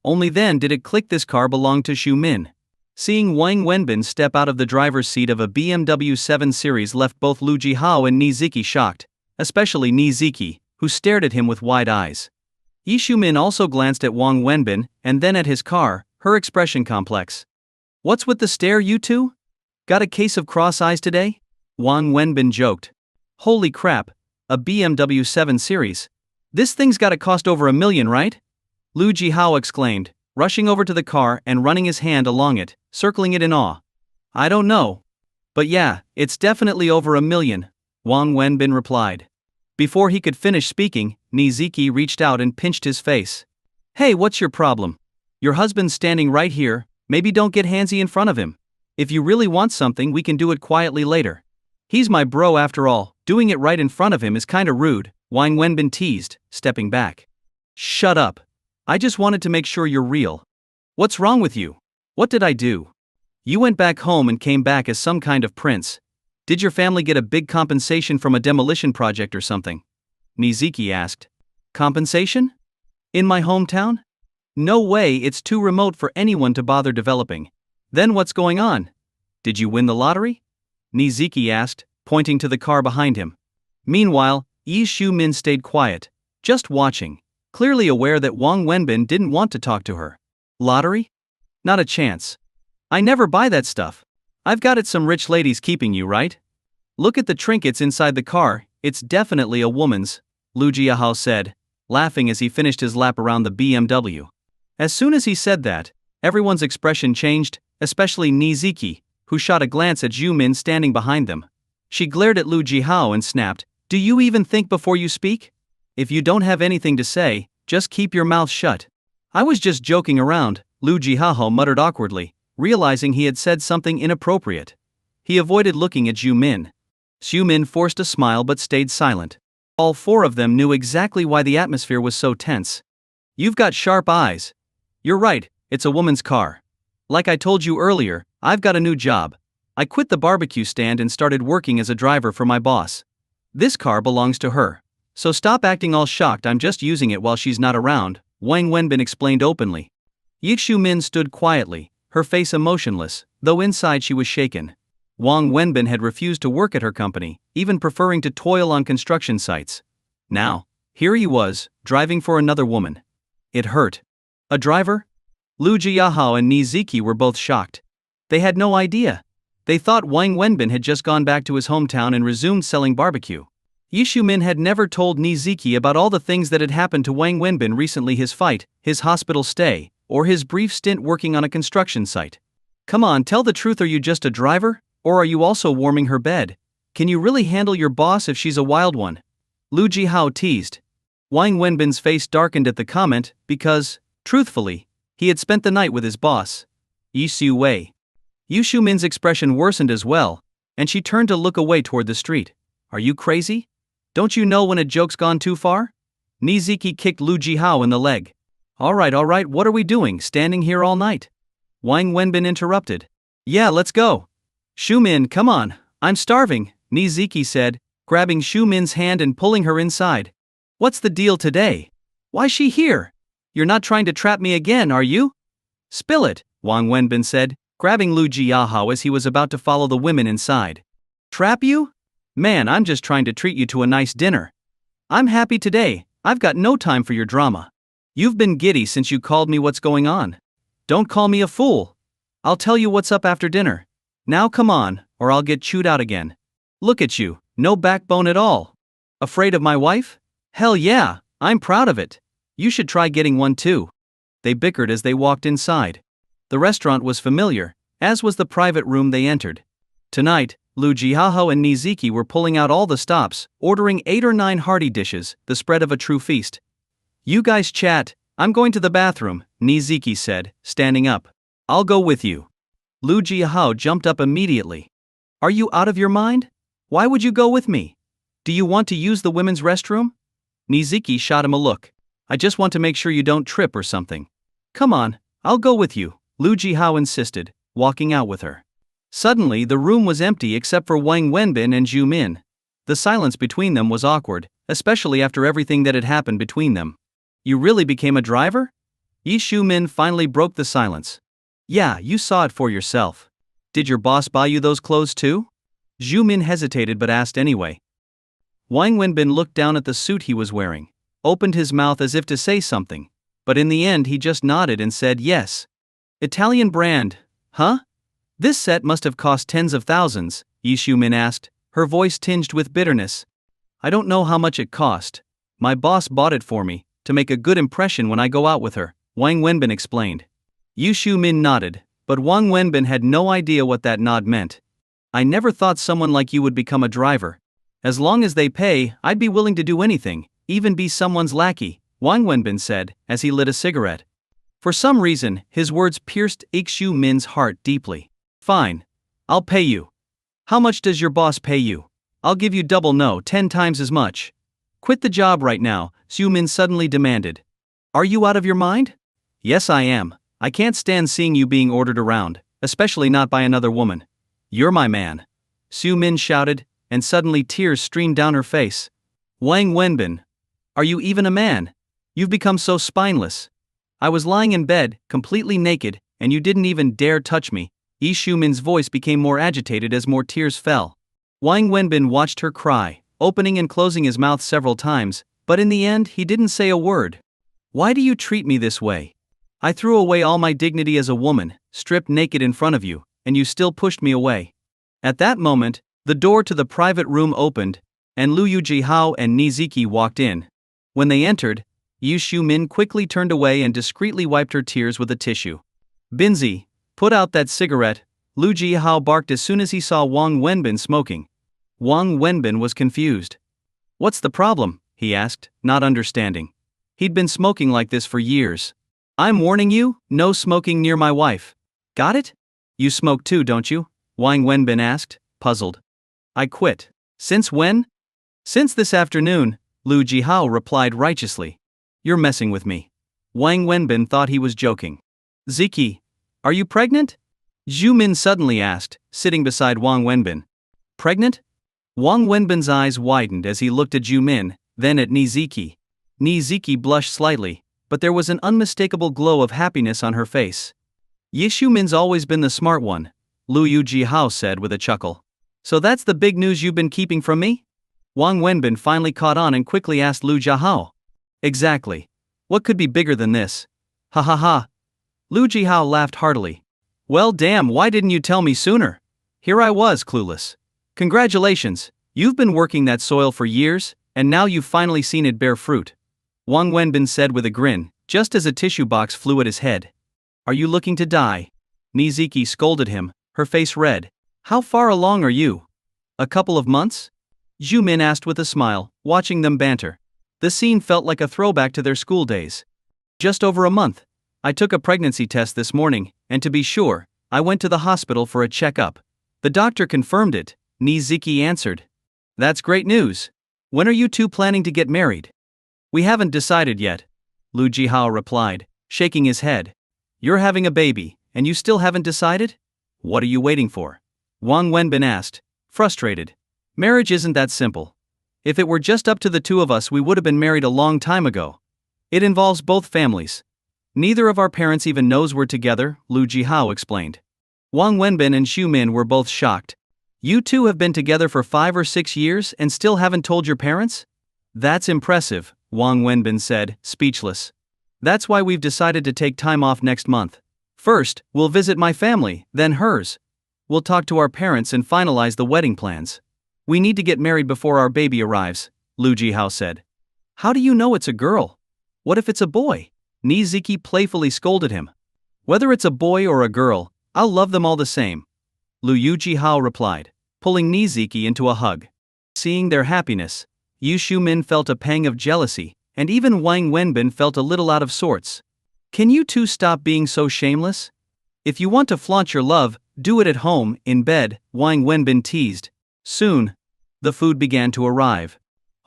Only then did it click this car belonged to Shu Min. Seeing Wang Wenbin step out of the driver's seat of a BMW 7 Series left both Lu Jihao and Ni Ziki shocked, especially Ni Ziki, who stared at him with wide eyes. Yi Shu Min also glanced at Wang Wenbin, and then at his car, her expression complex. What's with the stare, you two? Got a case of cross eyes today? Wang Wenbin joked. Holy crap, a BMW 7 Series. This thing's gotta cost over $1 million, right? Lu Jihao exclaimed, rushing over to the car and running his hand along it, circling it in awe. I don't know. But yeah, it's definitely over $1 million, Wang Wenbin replied. Before he could finish speaking, Ni Ziki reached out and pinched his face. Hey, what's your problem? Your husband's standing right here, maybe don't get handsy in front of him. If you really want something, we can do it quietly later. He's my bro after all, doing it right in front of him is kinda rude, Wang Wenbin teased, stepping back. Shut up. I just wanted to make sure you're real. What's wrong with you? What did I do? You went back home and came back as some kind of prince. Did your family get a big compensation from a demolition project or something? Niziki asked. Compensation? In my hometown? No way, it's too remote for anyone to bother developing. Then what's going on? Did you win the lottery? Niziki asked, pointing to the car behind him. Meanwhile, Yi Shu Min stayed quiet, just watching, clearly aware that Wang Wenbin didn't want to talk to her. Lottery? Not a chance. I never buy that stuff. I've got it, some rich lady's keeping you, right? Look at the trinkets inside the car, it's definitely a woman's, Lu Jiahao said, laughing as he finished his lap around the BMW. As soon as he said that, everyone's expression changed, especially Niziki, who shot a glance at Zhu Min standing behind them. She glared at Lu Jihao and snapped, "Do you even think before you speak? If you don't have anything to say, just keep your mouth shut." "I was just joking around," Lu Jihao muttered awkwardly, realizing he had said something inappropriate. He avoided looking at Zhu Min. Zhu Min forced a smile but stayed silent. All four of them knew exactly why the atmosphere was so tense. "You've got sharp eyes. You're right, it's a woman's car. Like I told you earlier, I've got a new job. I quit the barbecue stand and started working as a driver for my boss. This car belongs to her. So stop acting all shocked, I'm just using it while she's not around," Wang Wenbin explained openly. Yixu Min stood quietly, her face emotionless, though inside she was shaken. Wang Wenbin had refused to work at her company, even preferring to toil on construction sites. Now, here he was, driving for another woman. It hurt. A driver? Lu Jiahao and Niziki were both shocked. They had no idea. They thought Wang Wenbin had just gone back to his hometown and resumed selling barbecue. Yixu Min had never told Niziki about all the things that had happened to Wang Wenbin recently, his fight, his hospital stay, or his brief stint working on a construction site. "Come on, tell the truth, are you just a driver? Or are you also warming her bed? Can you really handle your boss if she's a wild one?" Lu Jihao teased. Wang Wenbin's face darkened at the comment, because, truthfully, he had spent the night with his boss, Yixu Wei. Yixu Min's expression worsened as well, and she turned to look away toward the street. "Are you crazy? Don't you know when a joke's gone too far?" Niziki kicked Lu Jihao in the leg. All right, what are we doing, standing here all night?" Wang Wenbin interrupted. "Yeah, let's go." "Xu Min, come on, I'm starving," Niziki said, grabbing Xu Min's hand and pulling her inside. "What's the deal today? Why's she here? You're not trying to trap me again, are you?" "Spill it," Wang Wenbin said, grabbing Lu Jiahao as he was about to follow the women inside. "Trap you? Man, I'm just trying to treat you to a nice dinner. I'm happy today, I've got no time for your drama. You've been giddy since you called me, what's going on? Don't call me a fool. I'll tell you what's up after dinner. Now come on, or I'll get chewed out again. Look at you, no backbone at all. Afraid of my wife? Hell yeah, I'm proud of it. You should try getting one too." They bickered as they walked inside. The restaurant was familiar, as was the private room they entered. Tonight, Lu Jiahao and Niziki were pulling out all the stops, ordering 8 or 9 hearty dishes, the spread of a true feast. "You guys chat, I'm going to the bathroom," Niziki said, standing up. "I'll go with you." Lu Jiahao jumped up immediately. "Are you out of your mind? Why would you go with me? Do you want to use the women's restroom?" Niziki shot him a look. "I just want to make sure you don't trip or something." "Come on, I'll go with you," Lu Jihao insisted, walking out with her. Suddenly the room was empty except for Wang Wenbin and Zhu Min. The silence between them was awkward, especially after everything that had happened between them. "You really became a driver?" Yixu Min finally broke the silence. "Yeah, you saw it for yourself. Did your boss buy you those clothes too?" Zhu Min hesitated but asked anyway. Wang Wenbin looked down at the suit he was wearing, opened his mouth as if to say something, but in the end he just nodded and said yes. "Italian brand, huh? This set must have cost tens of thousands," Yixu Min asked, her voice tinged with bitterness. "I don't know how much it cost. My boss bought it for me, to make a good impression when I go out with her," Wang Wenbin explained. Yixu Min nodded, but Wang Wenbin had no idea what that nod meant. "I never thought someone like you would become a driver. As long as they pay, I'd be willing to do anything, even be someone's lackey," Wang Wenbin said, as he lit a cigarette. For some reason, his words pierced Yixu Min's heart deeply. "Fine. I'll pay you. How much does your boss pay you? I'll give you double, no, 10 times as much. Quit the job right now," Xu Min suddenly demanded. "Are you out of your mind?" "Yes, I am. I can't stand seeing you being ordered around, especially not by another woman. You're my man," Xu Min shouted, and suddenly tears streamed down her face. "Wang Wenbin, are you even a man? You've become so spineless. I was lying in bed, completely naked, and you didn't even dare touch me." Yixu Min's voice became more agitated as more tears fell. Wang Wenbin watched her cry, opening and closing his mouth several times, but in the end he didn't say a word. Why do you treat me this way? I threw away all my dignity as a woman, stripped naked in front of you, and you still pushed me away. At that moment, the door to the private room opened, and Liu Yujihao and Niziki walked in. When they entered, Yu Xiumin quickly turned away and discreetly wiped her tears with a tissue. Binzi, put out that cigarette, Liu Jihao barked as soon as he saw Wang Wenbin smoking. Wang Wenbin was confused. What's the problem? He asked, not understanding. He'd been smoking like this for years. I'm warning you, no smoking near my wife. Got it? You smoke too, don't you? Wang Wenbin asked, puzzled. I quit. Since when? Since this afternoon, Liu Jihao replied righteously. You're messing with me. Wang Wenbin thought he was joking. Ziki, are you pregnant? Zhu Min suddenly asked, sitting beside Wang Wenbin. Pregnant? Wang Wenbin's eyes widened as he looked at Zhu Min, then at Niziki. Niziki blushed slightly, but there was an unmistakable glow of happiness on her face. Yi Xiumin's always been the smart one, Liu Yujihao said with a chuckle. So that's the big news you've been keeping from me? Wang Wenbin finally caught on and quickly asked Liu Jihao. Exactly. What could be bigger than this? Ha ha ha. Liu Jihao laughed heartily. Well damn, why didn't you tell me sooner? Here I was, clueless. Congratulations, you've been working that soil for years, and now you've finally seen it bear fruit. Wang Wenbin said with a grin, just as a tissue box flew at his head. Are you looking to die? Niziki scolded him, her face red. How far along are you? A couple of months? Zhu Min asked with a smile, watching them banter. The scene felt like a throwback to their school days. Just over a month. I took a pregnancy test this morning, and to be sure, I went to the hospital for a checkup. The doctor confirmed it, Niziki answered. That's great news. When are you two planning to get married? We haven't decided yet, Liu Jihao replied, shaking his head. You're having a baby, and you still haven't decided? What are you waiting for? Wang Wenbin asked, frustrated. Marriage isn't that simple. If it were just up to the two of us, we would have been married a long time ago. It involves both families. Neither of our parents even knows we're together, Liu Jihao explained. Wang Wenbin and Xu Min were both shocked. You two have been together for 5 or 6 years and still haven't told your parents? That's impressive, Wang Wenbin said, speechless. That's why we've decided to take time off next month. First, we'll visit my family, then hers. We'll talk to our parents and finalize the wedding plans. We need to get married before our baby arrives, Liu Jihao said. How do you know it's a girl? What if it's a boy? Niziki playfully scolded him. Whether it's a boy or a girl, I'll love them all the same, Liu Jihao replied, pulling Niziki into a hug. Seeing their happiness, Yu Xiumin felt a pang of jealousy, and even Wang Wenbin felt a little out of sorts. Can you two stop being so shameless? If you want to flaunt your love, do it at home, in bed, Wang Wenbin teased. Soon, the food began to arrive.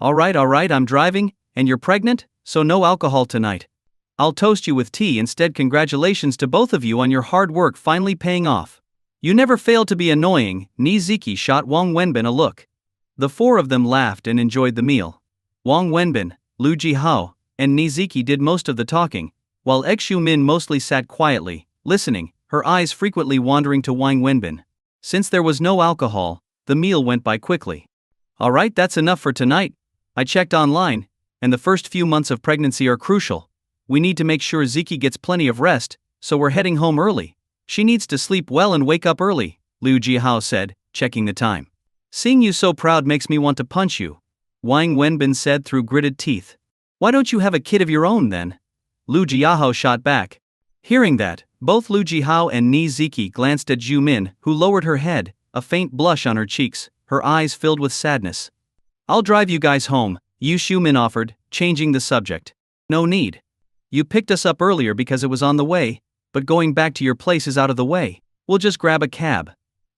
Alright, I'm driving, and you're pregnant, so no alcohol tonight. I'll toast you with tea instead. Congratulations to both of you on your hard work finally paying off. You never fail to be annoying, Niziki shot Wang Wenbin a look. The four of them laughed and enjoyed the meal. Wang Wenbin, Liu Jihao, and Niziki did most of the talking, while Xu Min mostly sat quietly, listening, her eyes frequently wandering to Wang Wenbin. Since there was no alcohol, the meal went by quickly. Alright, that's enough for tonight. I checked online, and the first few months of pregnancy are crucial. We need to make sure Ziki gets plenty of rest, so we're heading home early. She needs to sleep well and wake up early, Liu Jihao said, checking the time. Seeing you so proud makes me want to punch you, Wang Wenbin said through gritted teeth. Why don't you have a kid of your own then? Liu Jihao shot back. Hearing that, both Liu Jihao and Niziki glanced at Zhu Min, who lowered her head, a faint blush on her cheeks, her eyes filled with sadness. I'll drive you guys home, Yu Xiumin offered, changing the subject. No need. You picked us up earlier because it was on the way, but going back to your place is out of the way. We'll just grab a cab.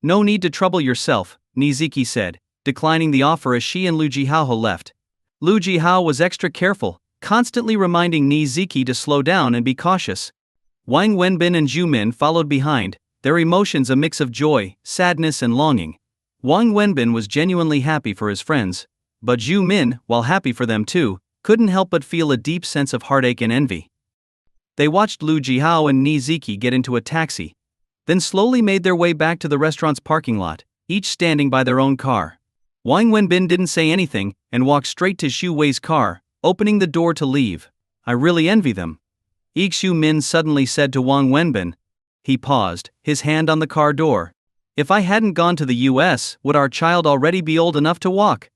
No need to trouble yourself, Niziki said, declining the offer as she and Liu Jihao left. Liu Jihao was extra careful, constantly reminding Niziki to slow down and be cautious. Wang Wenbin and Zhu Min followed behind, their emotions a mix of joy, sadness and longing. Wang Wenbin was genuinely happy for his friends, but Zhu Min, while happy for them too, couldn't help but feel a deep sense of heartache and envy. They watched Liu Jihao and Niziki get into a taxi, then slowly made their way back to the restaurant's parking lot, each standing by their own car. Wang Wenbin didn't say anything and walked straight to Xu Wei's car, opening the door to leave. I really envy them. Lee Xiu-min suddenly said to Wang Wenbin. He paused, his hand on the car door. If I hadn't gone to the US, would our child already be old enough to walk?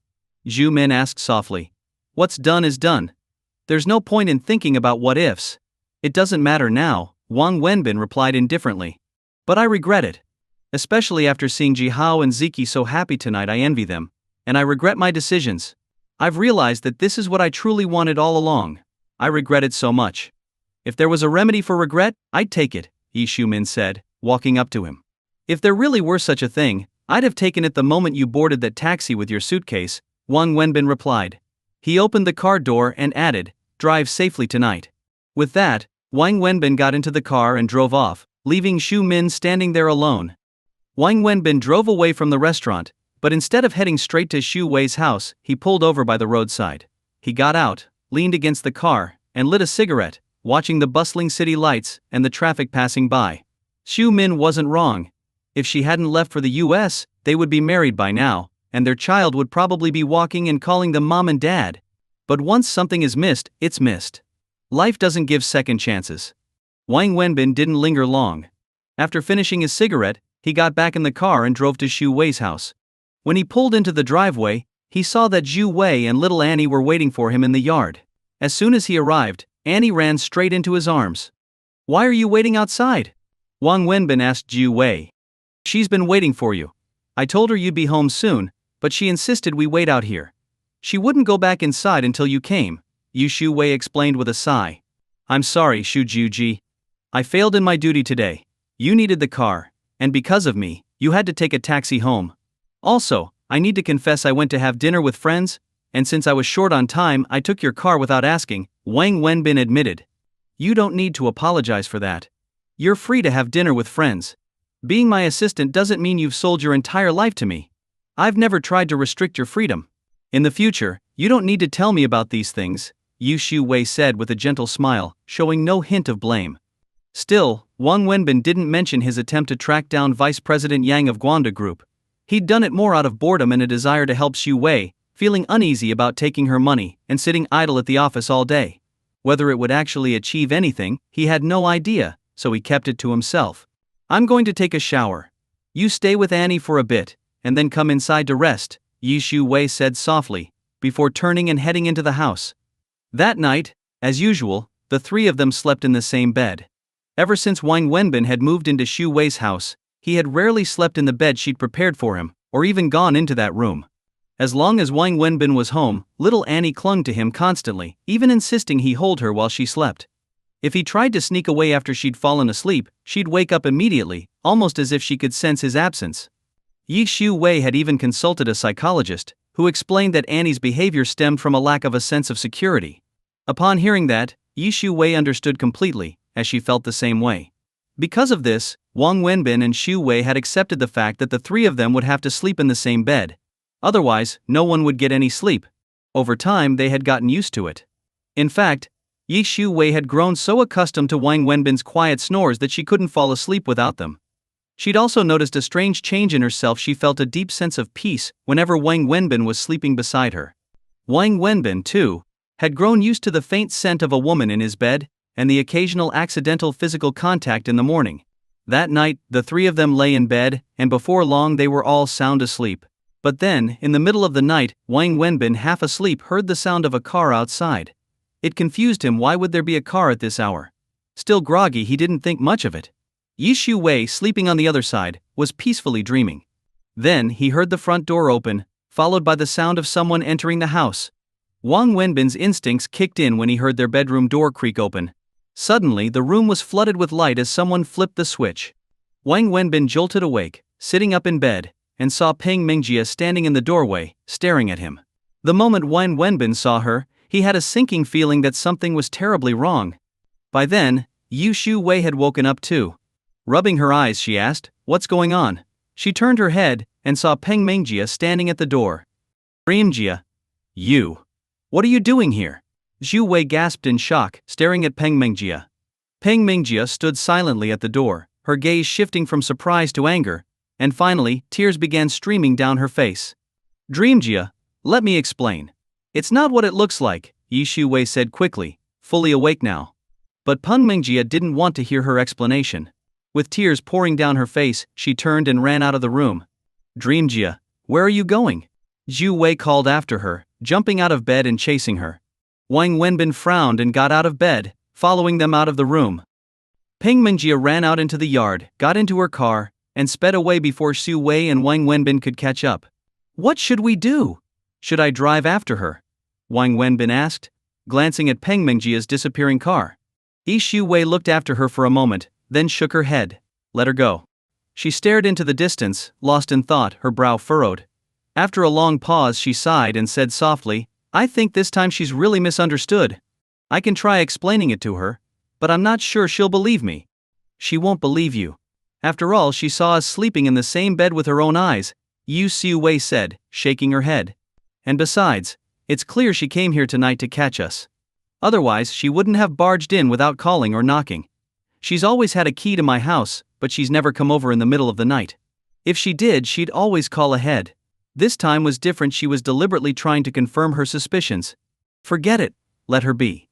Zhu Min asked softly. What's done is done. There's no point in thinking about what ifs. It doesn't matter now, Wang Wenbin replied indifferently. But I regret it. Especially after seeing Jihao and Ziki so happy tonight, I envy them. And I regret my decisions. I've realized that this is what I truly wanted all along. I regret it so much. If there was a remedy for regret, I'd take it, Lee Xiu-min said, walking up to him. If there really were such a thing, I'd have taken it the moment you boarded that taxi with your suitcase, Wang Wenbin replied. He opened the car door and added, drive safely tonight. With that, Wang Wenbin got into the car and drove off, leaving Xiu-min standing there alone. Wang Wenbin drove away from the restaurant, but instead of heading straight to Xu Wei's house, he pulled over by the roadside. He got out, leaned against the car, and lit a cigarette, watching the bustling city lights and the traffic passing by. Xiu-min wasn't wrong. If she hadn't left for the US, they would be married by now, and their child would probably be walking and calling them mom and dad. But once something is missed, it's missed. Life doesn't give second chances. Wang Wenbin didn't linger long. After finishing his cigarette, he got back in the car and drove to Xu Wei's house. When he pulled into the driveway, he saw that Xu Wei and little Annie were waiting for him in the yard. As soon as he arrived, Annie ran straight into his arms. Why are you waiting outside? Wang Wenbin asked Xu Wei. She's been waiting for you. I told her you'd be home soon, but she insisted we wait out here. She wouldn't go back inside until you came, Xu Wei explained with a sigh. I'm sorry, Xu Juji. I failed in my duty today. You needed the car, and because of me, you had to take a taxi home. Also, I need to confess I went to have dinner with friends, and since I was short on time, I took your car without asking, Wang Wenbin admitted. You don't need to apologize for that. You're free to have dinner with friends. Being my assistant doesn't mean you've sold your entire life to me. I've never tried to restrict your freedom. In the future, you don't need to tell me about these things, Xu Wei said with a gentle smile, showing no hint of blame. Still, Wang Wenbin didn't mention his attempt to track down Vice President Yang of Guanda Group. He'd done it more out of boredom and a desire to help Xu Wei, feeling uneasy about taking her money and sitting idle at the office all day. Whether it would actually achieve anything, he had no idea, so he kept it to himself. I'm going to take a shower. You stay with Annie for a bit, and then come inside to rest, Xu Wei said softly, before turning and heading into the house. That night, as usual, the three of them slept in the same bed. Ever since Wang Wenbin had moved into Xu Wei's house, he had rarely slept in the bed she'd prepared for him, or even gone into that room. As long as Wang Wenbin was home, little Annie clung to him constantly, even insisting he hold her while she slept. If he tried to sneak away after she'd fallen asleep, she'd wake up immediately, almost as if she could sense his absence. Xu Wei had even consulted a psychologist, who explained that Annie's behavior stemmed from a lack of a sense of security. Upon hearing that, Xu Wei understood completely, as she felt the same way. Because of this, Wang Wenbin and Xu Wei had accepted the fact that the three of them would have to sleep in the same bed. Otherwise, no one would get any sleep. Over time, they had gotten used to it. In fact, Xu Wei had grown so accustomed to Wang Wenbin's quiet snores that she couldn't fall asleep without them. She'd also noticed a strange change in herself. She felt a deep sense of peace whenever Wang Wenbin was sleeping beside her. Wang Wenbin, too, had grown used to the faint scent of a woman in his bed, and the occasional accidental physical contact in the morning. That night, the three of them lay in bed, and before long they were all sound asleep. But then, in the middle of the night, Wang Wenbin, half asleep, heard the sound of a car outside. It confused him. Why would there be a car at this hour? Still groggy, he didn't think much of it. Xu Wei, sleeping on the other side, was peacefully dreaming. Then he heard the front door open, followed by the sound of someone entering the house. Wang Wenbin's instincts kicked in when he heard their bedroom door creak open. Suddenly, the room was flooded with light as someone flipped the switch. Wang Wenbin jolted awake, sitting up in bed, and saw Peng Mingjia standing in the doorway, staring at him. The moment Wang Wenbin saw her, he had a sinking feeling that something was terribly wrong. By then, Xu Wei had woken up too. Rubbing her eyes, she asked, "What's going on?" She turned her head, and saw Peng Mingjia standing at the door. "Mingjia, you. What are you doing here?" Xu Wei gasped in shock, staring at Peng Mingjia. Peng Mingjia stood silently at the door, her gaze shifting from surprise to anger, and finally, tears began streaming down her face. "Dreamjia, let me explain. It's not what it looks like," Xu Wei said quickly, fully awake now. But Peng Mingjie didn't want to hear her explanation. With tears pouring down her face, she turned and ran out of the room. Dreamjia, where are you going? Zhu Wei called after her, jumping out of bed and chasing her. Wang Wenbin frowned and got out of bed, following them out of the room. Peng Mingjie ran out into the yard, got into her car, and sped away before Xu Wei and Wang Wenbin could catch up. What should we do? Should I drive after her? Wang Wenbin asked, glancing at Peng Mingjie's disappearing car. Xu Wei looked after her for a moment, then shook her head. Let her go. She stared into the distance, lost in thought, her brow furrowed. After a long pause she sighed and said softly, I think this time she's really misunderstood. I can try explaining it to her, but I'm not sure she'll believe me. She won't believe you. After all, she saw us sleeping in the same bed with her own eyes, Xu Wei said, shaking her head. And besides, it's clear she came here tonight to catch us. Otherwise, she wouldn't have barged in without calling or knocking. She's always had a key to my house, but she's never come over in the middle of the night. If she did, she'd always call ahead. This time was different. She was deliberately trying to confirm her suspicions. Forget it, let her be.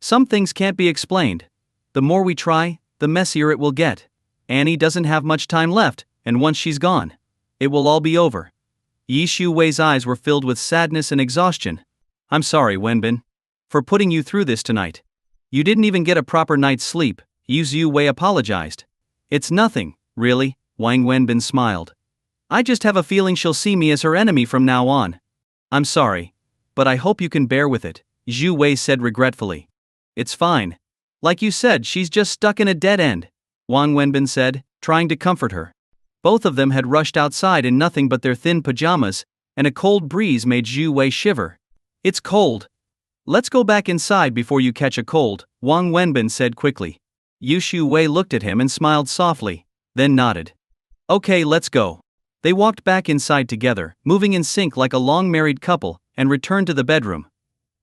Some things can't be explained. The more we try, the messier it will get. Annie doesn't have much time left, and once she's gone, it will all be over. Xu Wei's eyes were filled with sadness and exhaustion. I'm sorry, Wenbin, for putting you through this tonight. You didn't even get a proper night's sleep, Xu Wei apologized. It's nothing, really, Wang Wenbin smiled. I just have a feeling she'll see me as her enemy from now on. I'm sorry, but I hope you can bear with it, Xu Wei said regretfully. It's fine. Like you said, she's just stuck in a dead end, Wang Wenbin said, trying to comfort her. Both of them had rushed outside in nothing but their thin pajamas, and a cold breeze made Xu Wei shiver. It's cold. Let's go back inside before you catch a cold, Wang Wenbin said quickly. Xu Wei looked at him and smiled softly, then nodded. Okay, let's go. They walked back inside together, moving in sync like a long married couple, and returned to the bedroom.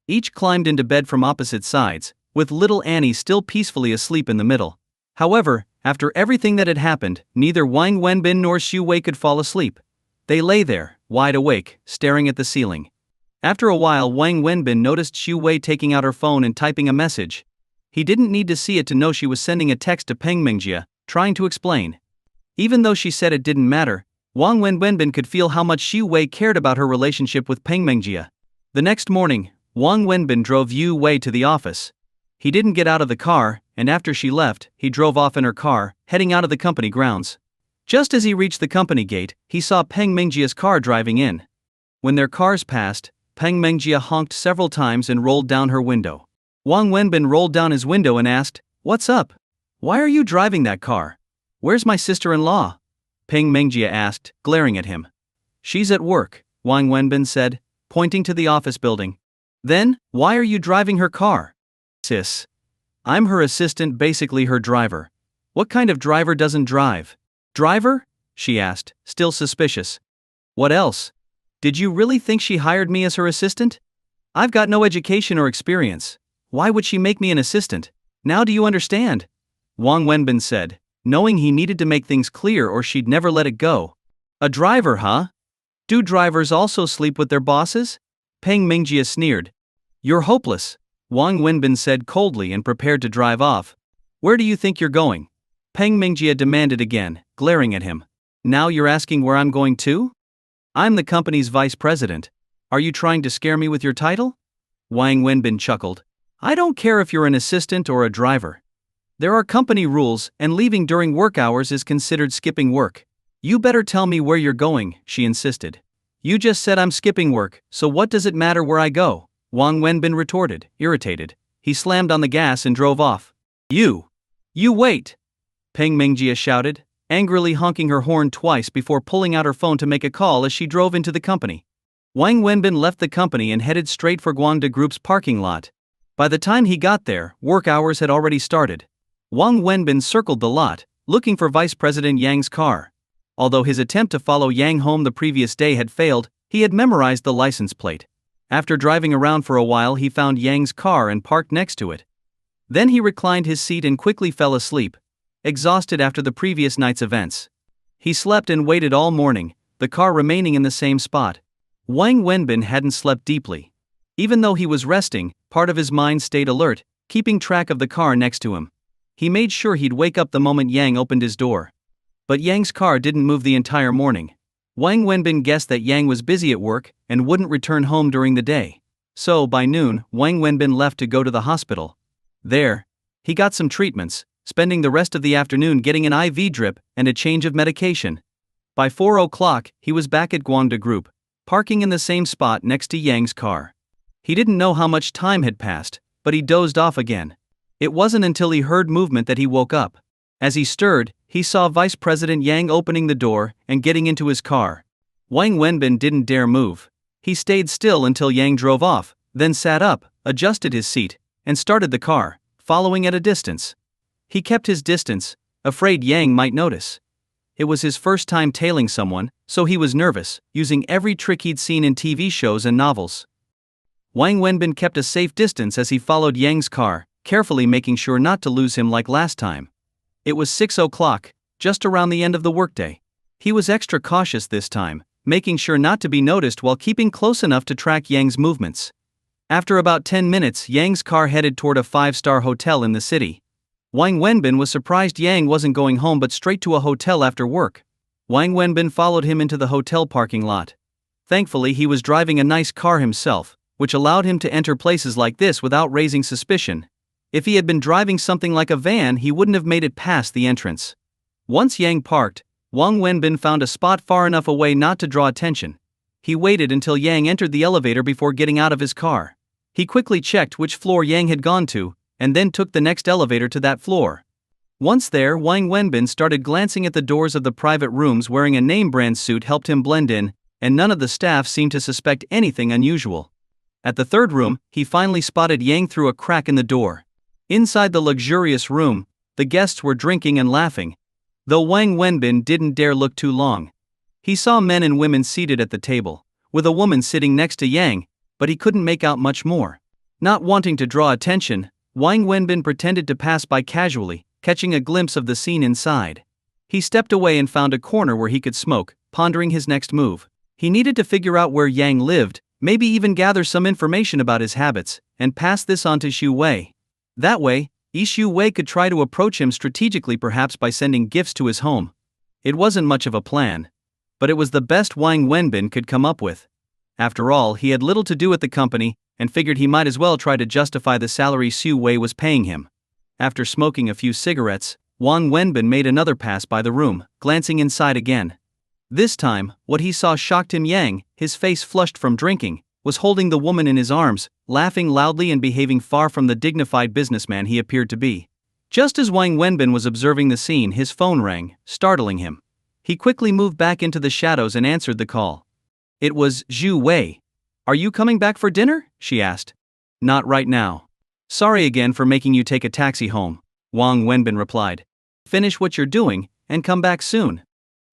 Each climbed into bed from opposite sides, with little Annie still peacefully asleep in the middle. However, after everything that had happened, neither Wang Wenbin nor Xu Wei could fall asleep. They lay there, wide awake, staring at the ceiling. After a while, Wang Wenbin noticed Xu Wei taking out her phone and typing a message. He didn't need to see it to know she was sending a text to Peng Mingjie, trying to explain. Even though she said it didn't matter, Wang Wenbin could feel how much Xu Wei cared about her relationship with Peng Mingjie. The next morning, Wang Wenbin drove Xu Wei to the office. He didn't get out of the car, and after she left, he drove off in her car, heading out of the company grounds. Just as he reached the company gate, he saw Peng Mingjie's car driving in. When their cars passed, Peng Mingjie honked several times and rolled down her window. Wang Wenbin rolled down his window and asked, What's up? Why are you driving that car? Where's my sister-in-law? Peng Mingjie asked, glaring at him. She's at work, Wang Wenbin said, pointing to the office building. Then, why are you driving her car? Sis. I'm her assistant, basically her driver. What kind of driver doesn't drive? Driver? She asked, still suspicious. What else? Did you really think she hired me as her assistant? I've got no education or experience. Why would she make me an assistant? Now do you understand? Wang Wenbin said, knowing he needed to make things clear or she'd never let it go. A driver, huh? Do drivers also sleep with their bosses? Peng Mingjie sneered. You're hopeless, Wang Wenbin said coldly and prepared to drive off. Where do you think you're going? Peng Mingjie demanded again, glaring at him. Now you're asking where I'm going to? I'm the company's vice president. Are you trying to scare me with your title? Wang Wenbin chuckled. I don't care if you're an assistant or a driver. There are company rules, and leaving during work hours is considered skipping work. You better tell me where you're going, she insisted. You just said I'm skipping work, so what does it matter where I go? Wang Wenbin retorted, irritated. He slammed on the gas and drove off. You wait! Peng Mingjie shouted, angrily honking her horn twice before pulling out her phone to make a call as she drove into the company. Wang Wenbin left the company and headed straight for Guangde Group's parking lot. By the time he got there, work hours had already started. Wang Wenbin circled the lot, looking for Vice President Yang's car. Although his attempt to follow Yang home the previous day had failed, he had memorized the license plate. After driving around for a while, he found Yang's car and parked next to it. Then he reclined his seat and quickly fell asleep, exhausted after the previous night's events. He slept and waited all morning, the car remaining in the same spot. Wang Wenbin hadn't slept deeply. Even though he was resting, part of his mind stayed alert, keeping track of the car next to him. He made sure he'd wake up the moment Yang opened his door. But Yang's car didn't move the entire morning. Wang Wenbin guessed that Yang was busy at work and wouldn't return home during the day. So, by noon, Wang Wenbin left to go to the hospital. There, he got some treatments, spending the rest of the afternoon getting an IV drip and a change of medication. By 4 o'clock, he was back at Guangda Group, parking in the same spot next to Yang's car. He didn't know how much time had passed, but he dozed off again. It wasn't until he heard movement that he woke up. As he stirred, he saw Vice President Yang opening the door and getting into his car. Wang Wenbin didn't dare move. He stayed still until Yang drove off, then sat up, adjusted his seat, and started the car, following at a distance. He kept his distance, afraid Yang might notice. It was his first time tailing someone, so he was nervous, using every trick he'd seen in TV shows and novels. Wang Wenbin kept a safe distance as he followed Yang's car, carefully making sure not to lose him like last time. It was 6 o'clock, just around the end of the workday. He was extra cautious this time, making sure not to be noticed while keeping close enough to track Yang's movements. After about 10 minutes, Yang's car headed toward a 5-star hotel in the city. Wang Wenbin was surprised Yang wasn't going home but straight to a hotel after work. Wang Wenbin followed him into the hotel parking lot. Thankfully, he was driving a nice car himself, which allowed him to enter places like this without raising suspicion. If he had been driving something like a van, he wouldn't have made it past the entrance. Once Yang parked, Wang Wenbin found a spot far enough away not to draw attention. He waited until Yang entered the elevator before getting out of his car. He quickly checked which floor Yang had gone to, and then took the next elevator to that floor. Once there, Wang Wenbin started glancing at the doors of the private rooms. Wearing a name-brand suit helped him blend in, and none of the staff seemed to suspect anything unusual. At the third room, he finally spotted Yang through a crack in the door. Inside the luxurious room, the guests were drinking and laughing, though Wang Wenbin didn't dare look too long. He saw men and women seated at the table, with a woman sitting next to Yang, but he couldn't make out much more. Not wanting to draw attention, Wang Wenbin pretended to pass by casually, catching a glimpse of the scene inside. He stepped away and found a corner where he could smoke, pondering his next move. He needed to figure out where Yang lived, maybe even gather some information about his habits, and pass this on to Xu Wei. That way, Xu Wei could try to approach him strategically, perhaps by sending gifts to his home. It wasn't much of a plan, but it was the best Wang Wenbin could come up with. After all, he had little to do at the company, and figured he might as well try to justify the salary Xu Wei was paying him. After smoking a few cigarettes, Wang Wenbin made another pass by the room, glancing inside again. This time, what he saw shocked him. Yang, his face flushed from drinking, was holding the woman in his arms, laughing loudly and behaving far from the dignified businessman he appeared to be. Just as Wang Wenbin was observing the scene, his phone rang, startling him. He quickly moved back into the shadows and answered the call. It was Xu Wei. "Are you coming back for dinner?" she asked. "Not right now. Sorry again for making you take a taxi home," Wang Wenbin replied. "Finish what you're doing, and come back soon."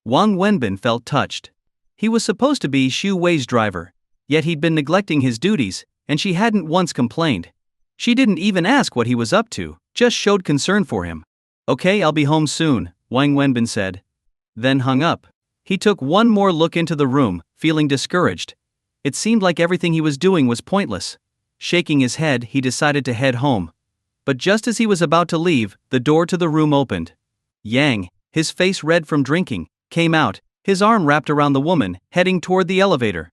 Wang Wenbin felt touched. He was supposed to be Xu Wei's driver, yet he'd been neglecting his duties, and she hadn't once complained. She didn't even ask what he was up to, just showed concern for him. "Okay, I'll be home soon," Wang Wenbin said. Then hung up. He took one more look into the room, feeling discouraged. It seemed like everything he was doing was pointless. Shaking his head, he decided to head home. But just as he was about to leave, the door to the room opened. Yang, his face red from drinking, came out, his arm wrapped around the woman, heading toward the elevator.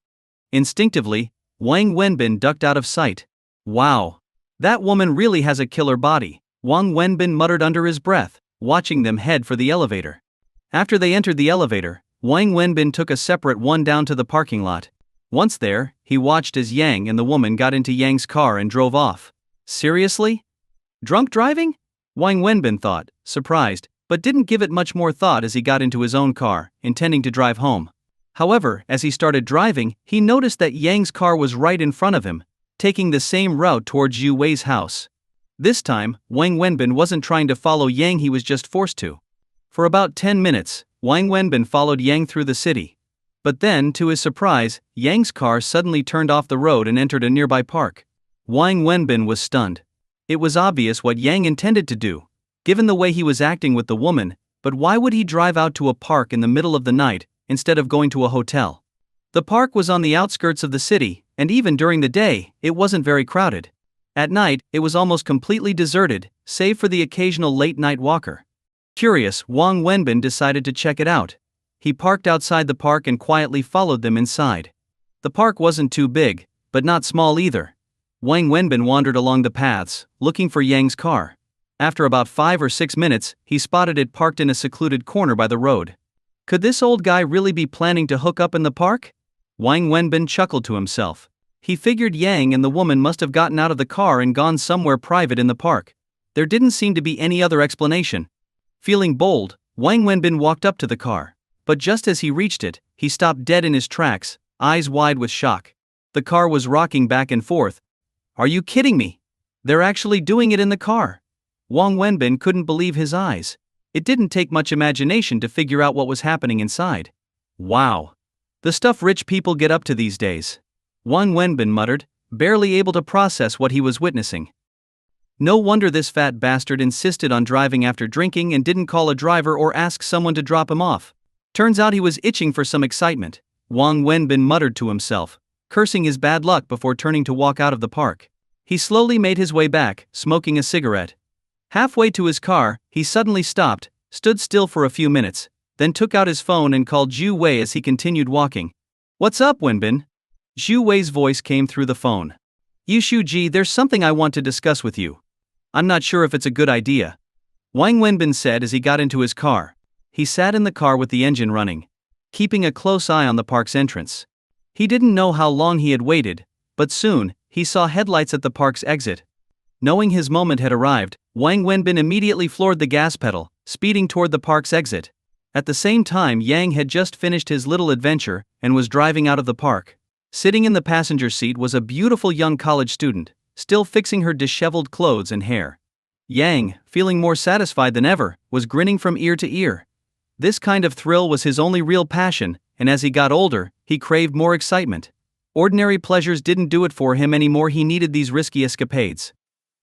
Instinctively, Wang Wenbin ducked out of sight. "Wow. That woman really has a killer body," Wang Wenbin muttered under his breath, watching them head for the elevator. After they entered the elevator, Wang Wenbin took a separate one down to the parking lot. Once there, he watched as Yang and the woman got into Yang's car and drove off. Seriously? Drunk driving? Wang Wenbin thought, surprised, but didn't give it much more thought as he got into his own car, intending to drive home. However, as he started driving, he noticed that Yang's car was right in front of him, taking the same route towards Xu Wei's house. This time, Wang Wenbin wasn't trying to follow Yang, he was just forced to. For about 10 minutes, Wang Wenbin followed Yang through the city. But then, to his surprise, Yang's car suddenly turned off the road and entered a nearby park. Wang Wenbin was stunned. It was obvious what Yang intended to do, given the way he was acting with the woman, but why would he drive out to a park in the middle of the night, instead of going to a hotel? The park was on the outskirts of the city, and even during the day, it wasn't very crowded. At night, it was almost completely deserted, save for the occasional late-night walker. Curious, Wang Wenbin decided to check it out. He parked outside the park and quietly followed them inside. The park wasn't too big, but not small either. Wang Wenbin wandered along the paths, looking for Yang's car. After about 5 or 6 minutes, he spotted it parked in a secluded corner by the road. Could this old guy really be planning to hook up in the park? Wang Wenbin chuckled to himself. He figured Yang and the woman must have gotten out of the car and gone somewhere private in the park. There didn't seem to be any other explanation. Feeling bold, Wang Wenbin walked up to the car. But just as he reached it, he stopped dead in his tracks, eyes wide with shock. The car was rocking back and forth. Are you kidding me? They're actually doing it in the car. Wang Wenbin couldn't believe his eyes. It didn't take much imagination to figure out what was happening inside. Wow. The stuff rich people get up to these days. Wang Wenbin muttered, barely able to process what he was witnessing. No wonder this fat bastard insisted on driving after drinking and didn't call a driver or ask someone to drop him off. Turns out he was itching for some excitement, Wang Wenbin muttered to himself, cursing his bad luck before turning to walk out of the park. He slowly made his way back, smoking a cigarette. Halfway to his car, he suddenly stopped, stood still for a few minutes, then took out his phone and called Zhu Wei as he continued walking. What's up, Wenbin? Zhu Wei's voice came through the phone. Yushu Ji, there's something I want to discuss with you. I'm not sure if it's a good idea, Wang Wenbin said as he got into his car. He sat in the car with the engine running, keeping a close eye on the park's entrance. He didn't know how long he had waited, but soon, he saw headlights at the park's exit. Knowing his moment had arrived, Wang Wenbin immediately floored the gas pedal, speeding toward the park's exit. At the same time, Yang had just finished his little adventure and was driving out of the park. Sitting in the passenger seat was a beautiful young college student, still fixing her disheveled clothes and hair. Yang, feeling more satisfied than ever, was grinning from ear to ear. This kind of thrill was his only real passion, and as he got older, he craved more excitement. Ordinary pleasures didn't do it for him anymore. He needed these risky escapades.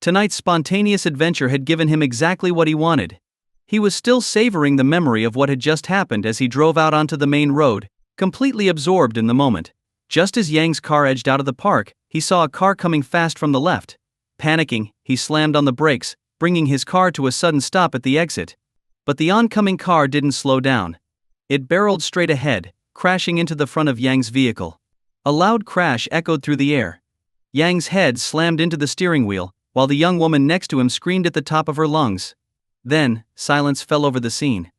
Tonight's spontaneous adventure had given him exactly what he wanted. He was still savoring the memory of what had just happened as he drove out onto the main road, completely absorbed in the moment. Just as Yang's car edged out of the park, he saw a car coming fast from the left. Panicking, he slammed on the brakes, bringing his car to a sudden stop at the exit. But the oncoming car didn't slow down. It barreled straight ahead, crashing into the front of Yang's vehicle. A loud crash echoed through the air. Yang's head slammed into the steering wheel, while the young woman next to him screamed at the top of her lungs. Then, silence fell over the scene.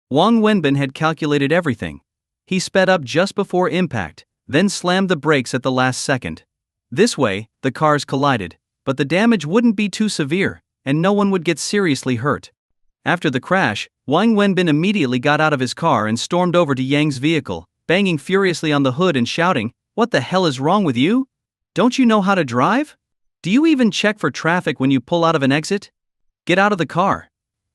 Wang Wenbin had calculated everything. He sped up just before impact, then slammed the brakes at the last second. This way, the cars collided, but the damage wouldn't be too severe, and no one would get seriously hurt. After the crash, Wang Wenbin immediately got out of his car and stormed over to Yang's vehicle, banging furiously on the hood and shouting, "What the hell is wrong with you? Don't you know how to drive? Do you even check for traffic when you pull out of an exit? Get out of the car."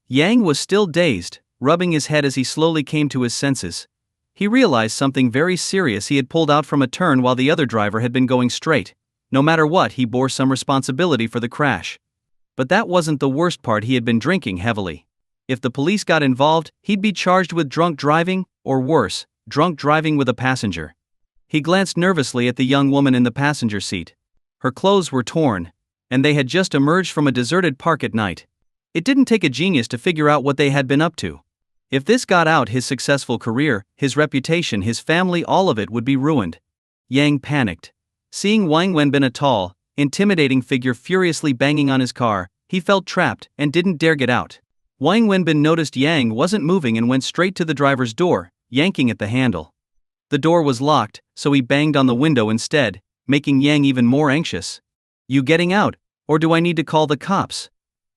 Yang was still dazed, rubbing his head as he slowly came to his senses. He realized something very serious. He had pulled out from a turn while the other driver had been going straight. No matter what, he bore some responsibility for the crash. But that wasn't the worst part. He had been drinking heavily. If the police got involved, he'd be charged with drunk driving, or worse, drunk driving with a passenger. He glanced nervously at the young woman in the passenger seat. Her clothes were torn, and they had just emerged from a deserted park at night. It didn't take a genius to figure out what they had been up to. If this got out, his successful career, his reputation, his family, all of it would be ruined. Yang panicked. Seeing Wang Wenbin, a tall, intimidating figure, furiously banging on his car, he felt trapped and didn't dare get out. Wang Wenbin noticed Yang wasn't moving and went straight to the driver's door, yanking at the handle. The door was locked, so he banged on the window instead, making Yang even more anxious. "You getting out, or do I need to call the cops?"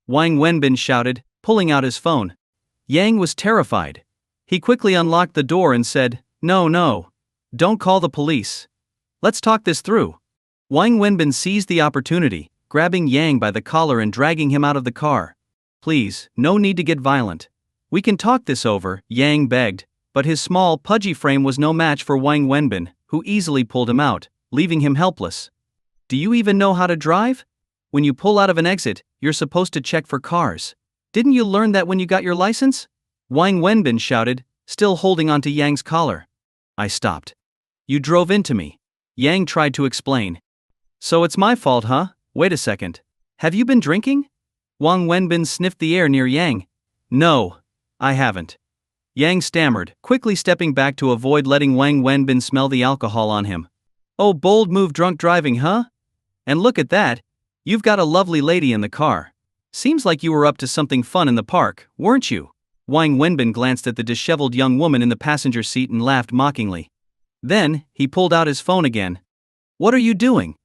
Wang Wenbin shouted, pulling out his phone. Yang was terrified. He quickly unlocked the door and said, No, don't call the police. Let's talk this through." Wang Wenbin seized the opportunity, grabbing Yang by the collar and dragging him out of the car. "Please, no need to get violent. We can talk this over," Yang begged, but his small, pudgy frame was no match for Wang Wenbin, who easily pulled him out, leaving him helpless. "Do you even know how to drive? When you pull out of an exit, you're supposed to check for cars. Didn't you learn that when you got your license?" Wang Wenbin shouted, still holding onto Yang's collar. "I stopped. You drove into me," Yang tried to explain. "So it's my fault, huh? Wait a second. Have you been drinking? Wang Wenbin sniffed the air near Yang. No, I haven't. Yang stammered, quickly stepping back to avoid letting Wang Wenbin smell the alcohol on him. Oh, bold move, drunk driving, huh? And look at that, you've got a lovely lady in the car. Seems like you were up to something fun in the park, weren't you? Wang Wenbin glanced at the disheveled young woman in the passenger seat and laughed mockingly. Then, he pulled out his phone again. What are you doing?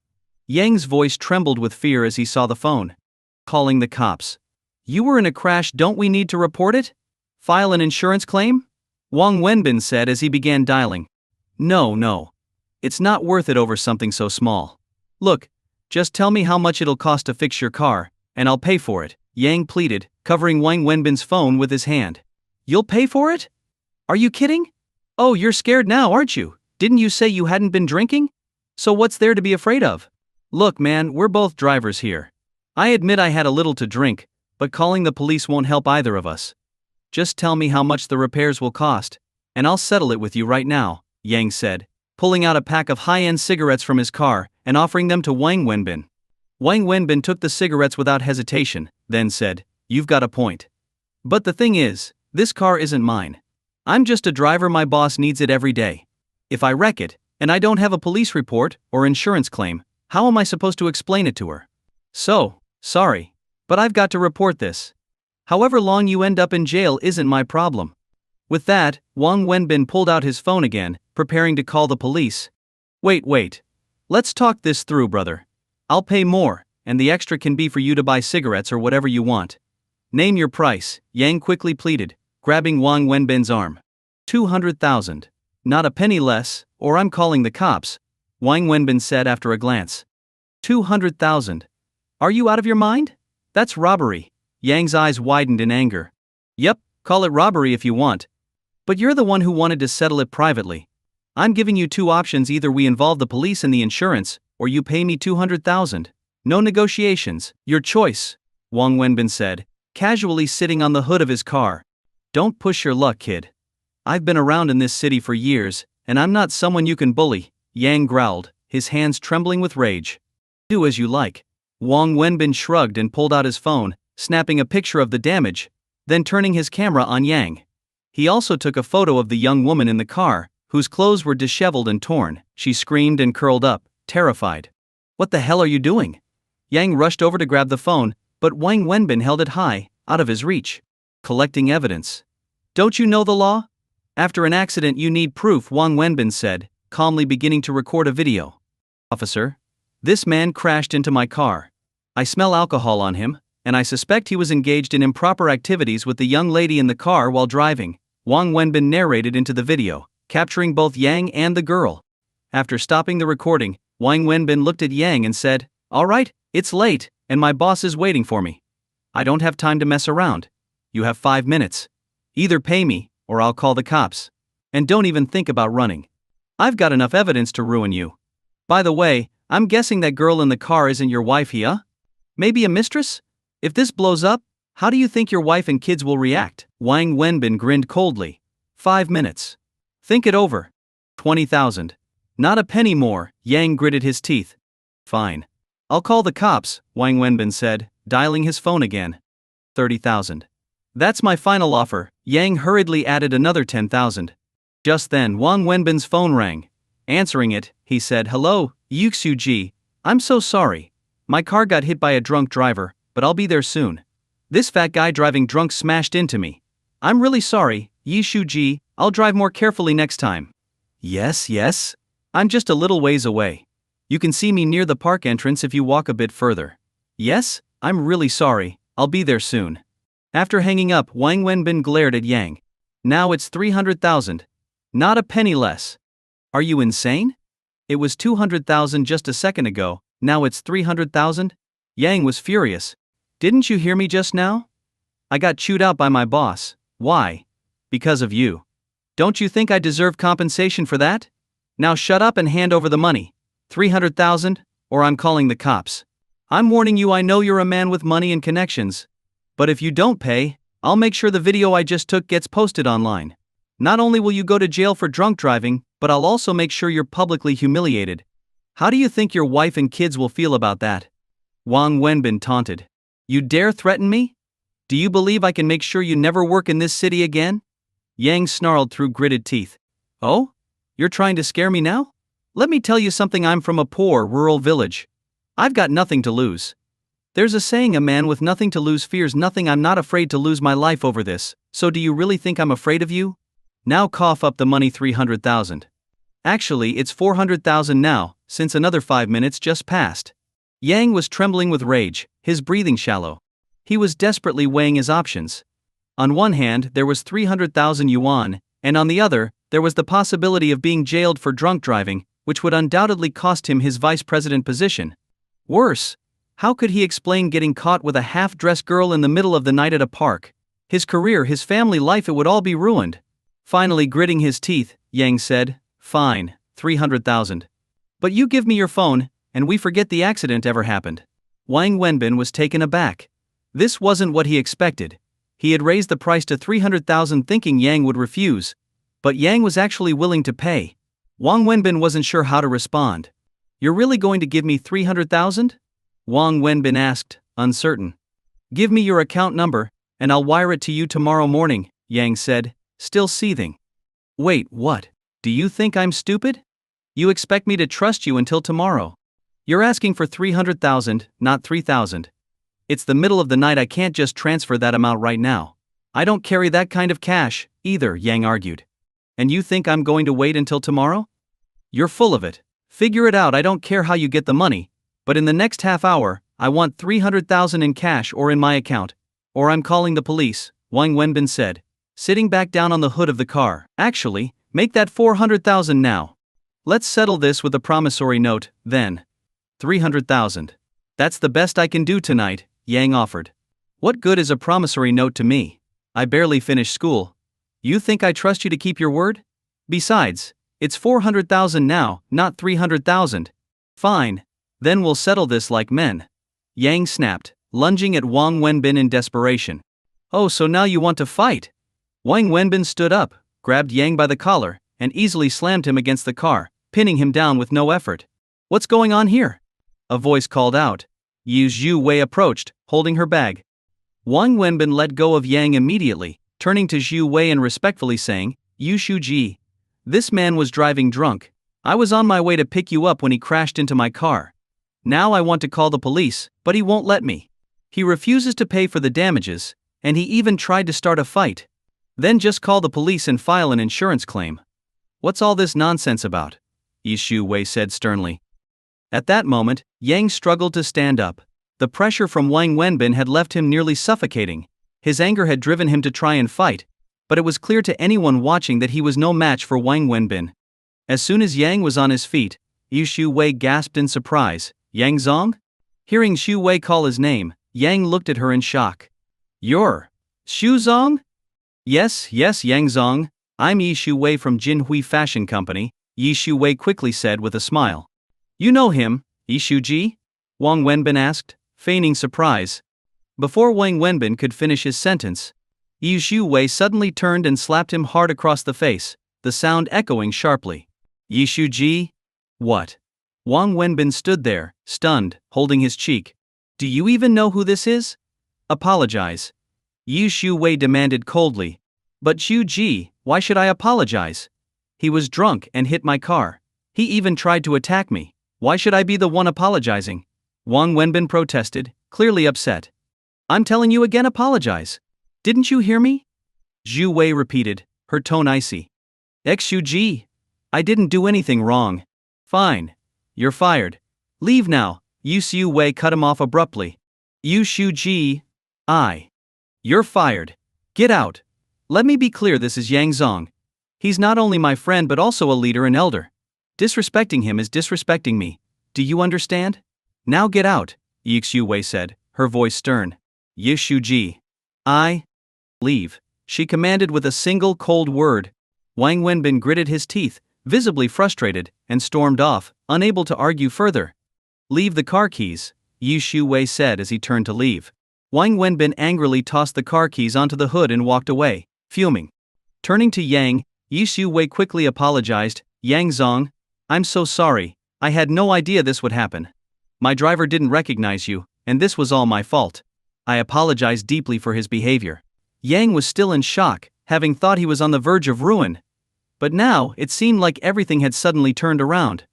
Yang's voice trembled with fear as he saw the phone. Calling the cops. You were in a crash, don't we need to report it? File an insurance claim? Wang Wenbin said as he began dialing. No. It's not worth it over something so small. Look, just tell me how much it'll cost to fix your car, and I'll pay for it, Yang pleaded, covering Wang Wenbin's phone with his hand. You'll pay for it? Are you kidding? Oh, you're scared now, aren't you? Didn't you say you hadn't been drinking? So what's there to be afraid of? Look, man, we're both drivers here. I admit I had a little to drink, but calling the police won't help either of us. Just tell me how much the repairs will cost, and I'll settle it with you right now, Yang said, pulling out a pack of high-end cigarettes from his car and offering them to Wang Wenbin. Wang Wenbin took the cigarettes without hesitation, then said, You've got a point. But the thing is, this car isn't mine. I'm just a driver, my boss needs it every day. If I wreck it, and I don't have a police report or insurance claim, how am I supposed to explain it to her? So, sorry, but I've got to report this. However long you end up in jail isn't my problem. With that, Wang Wenbin pulled out his phone again, preparing to call the police. Wait. Let's talk this through, brother. I'll pay more, and the extra can be for you to buy cigarettes or whatever you want. Name your price, Yang quickly pleaded, grabbing Wang Wenbin's arm. 200,000. Not a penny less, or I'm calling the cops, Wang Wenbin said after a glance. 200,000. Are you out of your mind? That's robbery. Yang's eyes widened in anger. Yep, call it robbery if you want. But you're the one who wanted to settle it privately. I'm giving you two options, either we involve the police and the insurance, or you pay me 200,000. No negotiations, your choice, Wang Wenbin said, casually sitting on the hood of his car. Don't push your luck, kid. I've been around in this city for years, and I'm not someone you can bully, Yang growled, his hands trembling with rage. Do as you like. Wang Wenbin shrugged and pulled out his phone, snapping a picture of the damage, then turning his camera on Yang. He also took a photo of the young woman in the car, whose clothes were disheveled and torn. She screamed and curled up, terrified. What the hell are you doing? Yang rushed over to grab the phone, but Wang Wenbin held it high, out of his reach. Collecting evidence. Don't you know the law? After an accident you need proof, Wang Wenbin said, calmly beginning to record a video. Officer, this man crashed into my car. I smell alcohol on him, and I suspect he was engaged in improper activities with the young lady in the car while driving, Wang Wenbin narrated into the video, capturing both Yang and the girl. After stopping the recording, Wang Wenbin looked at Yang and said, All right, it's late, and my boss is waiting for me. I don't have time to mess around. You have 5 minutes. Either pay me, or I'll call the cops. And don't even think about running. I've got enough evidence to ruin you. By the way, I'm guessing that girl in the car isn't your wife, huh? Maybe a mistress? If this blows up, how do you think your wife and kids will react? Wang Wenbin grinned coldly. 5 minutes. Think it over. 20,000. Not a penny more, Yang gritted his teeth. Fine. I'll call the cops, Wang Wenbin said, dialing his phone again. 30,000. That's my final offer, Yang hurriedly added another 10,000. Just then Wang Wenbin's phone rang. Answering it, he said, Hello, Yuxuji. I'm so sorry. My car got hit by a drunk driver, but I'll be there soon. This fat guy driving drunk smashed into me. I'm really sorry, Yishuji, I'll drive more carefully next time. Yes. I'm just a little ways away. You can see me near the park entrance if you walk a bit further. Yes, I'm really sorry, I'll be there soon. After hanging up, Wang Wenbin glared at Yang. Now it's 300,000. Not a penny less. Are you insane? It was 200,000 just a second ago, now it's 300,000? Yang was furious. Didn't you hear me just now? I got chewed out by my boss. Why? Because of you. Don't you think I deserve compensation for that? Now shut up and hand over the money. 300,000, or I'm calling the cops. I'm warning you, I know you're a man with money and connections. But if you don't pay, I'll make sure the video I just took gets posted online. Not only will you go to jail for drunk driving, but I'll also make sure you're publicly humiliated. How do you think your wife and kids will feel about that? Wang Wenbin taunted. You dare threaten me? Do you believe I can make sure you never work in this city again? Yang snarled through gritted teeth. Oh? You're trying to scare me now? Let me tell you something, I'm from a poor, rural village. I've got nothing to lose. There's a saying, a man with nothing to lose fears nothing. I'm not afraid to lose my life over this, so do you really think I'm afraid of you? Now cough up the money, 300,000. Actually, it's 400,000 now, since another 5 minutes just passed. Yang was trembling with rage, his breathing shallow. He was desperately weighing his options. On one hand, there was 300,000 yuan, and on the other, there was the possibility of being jailed for drunk driving, which would undoubtedly cost him his vice president position. Worse, how could he explain getting caught with a half-dressed girl in the middle of the night at a park? His career, his family life, it would all be ruined. Finally, gritting his teeth, Yang said, Fine, 300,000. But you give me your phone, and we forget the accident ever happened. Wang Wenbin was taken aback. This wasn't what he expected. He had raised the price to 300,000 thinking Yang would refuse, but Yang was actually willing to pay. Wang Wenbin wasn't sure how to respond. You're really going to give me 300,000? Wang Wenbin asked, uncertain. Give me your account number, and I'll wire it to you tomorrow morning, Yang said, still seething. Wait, what? Do you think I'm stupid? You expect me to trust you until tomorrow? You're asking for 300,000, not 3,000. It's the middle of the night, I can't just transfer that amount right now. I don't carry that kind of cash, either, Yang argued. And you think I'm going to wait until tomorrow? You're full of it. Figure it out, I don't care how you get the money, but in the next half hour, I want 300,000 in cash or in my account, or I'm calling the police, Wang Wenbin said, sitting back down on the hood of the car. Actually, make that 400,000 now. Let's settle this with a promissory note, then. 300,000. That's the best I can do tonight, Yang offered. What good is a promissory note to me? I barely finished school. You think I trust you to keep your word? Besides, it's 400,000 now, not 300,000. Fine. Then we'll settle this like men. Yang snapped, lunging at Wang Wenbin in desperation. Oh, so now you want to fight? Wang Wenbin stood up, grabbed Yang by the collar, and easily slammed him against the car, pinning him down with no effort. What's going on here? A voice called out. Yu Zhu Wei approached, holding her bag. Wang Wenbin let go of Yang immediately, turning to Zhu Wei and respectfully saying, Yu Shuji. This man was driving drunk. I was on my way to pick you up when he crashed into my car. Now I want to call the police, but he won't let me. He refuses to pay for the damages, and he even tried to start a fight. Then just call the police and file an insurance claim. What's all this nonsense about? Yu Zhu Wei said sternly. At that moment, Yang struggled to stand up. The pressure from Wang Wenbin had left him nearly suffocating. His anger had driven him to try and fight, but it was clear to anyone watching that he was no match for Wang Wenbin. As soon as Yang was on his feet, Yu Zhu Wei gasped in surprise. Yang Zong? Hearing Zhu Wei call his name, Yang looked at her in shock. You're Xu Zong? Yes, Yang Zong. I'm Yi Zhu Wei from Jinhui Fashion Company, Yi Zhu Wei quickly said with a smile. You know him, Yi Shuji? Wang Wenbin asked, feigning surprise. Before Wang Wenbin could finish his sentence, Yi Zhu Wei suddenly turned and slapped him hard across the face, the sound echoing sharply. Yi Shuji? What? Wang Wenbin stood there, stunned, holding his cheek. Do you even know who this is? Apologize. Yi Zhu Wei demanded coldly. But Zhu Ji, why should I apologize? He was drunk and hit my car. He even tried to attack me. Why should I be the one apologizing? Wang Wenbin protested, clearly upset. I'm telling you again, apologize. Didn't you hear me? Zhu Wei repeated, her tone icy. Xu Ji, I didn't do anything wrong. Fine. You're fired. Leave now, Yu Zhu Wei cut him off abruptly. Yu Shu Ji, You're fired. Get out. Let me be clear, this is Yang Zong. He's not only my friend but also a leader and elder. Disrespecting him is disrespecting me. Do you understand? Now get out, Yi Zhu Wei said, her voice stern. Yi Shu Ji. Leave, she commanded with a single cold word. Wang Wenbin gritted his teeth, visibly frustrated, and stormed off, unable to argue further. Leave the car keys, Yi Zhu Wei said as he turned to leave. Wang Wenbin angrily tossed the car keys onto the hood and walked away, fuming. Turning to Yang, Yi Zhu Wei quickly apologized. Yang Zong, I'm so sorry, I had no idea this would happen. My driver didn't recognize you, and this was all my fault. I apologized deeply for his behavior. Yang was still in shock, having thought he was on the verge of ruin. But now, it seemed like everything had suddenly turned around.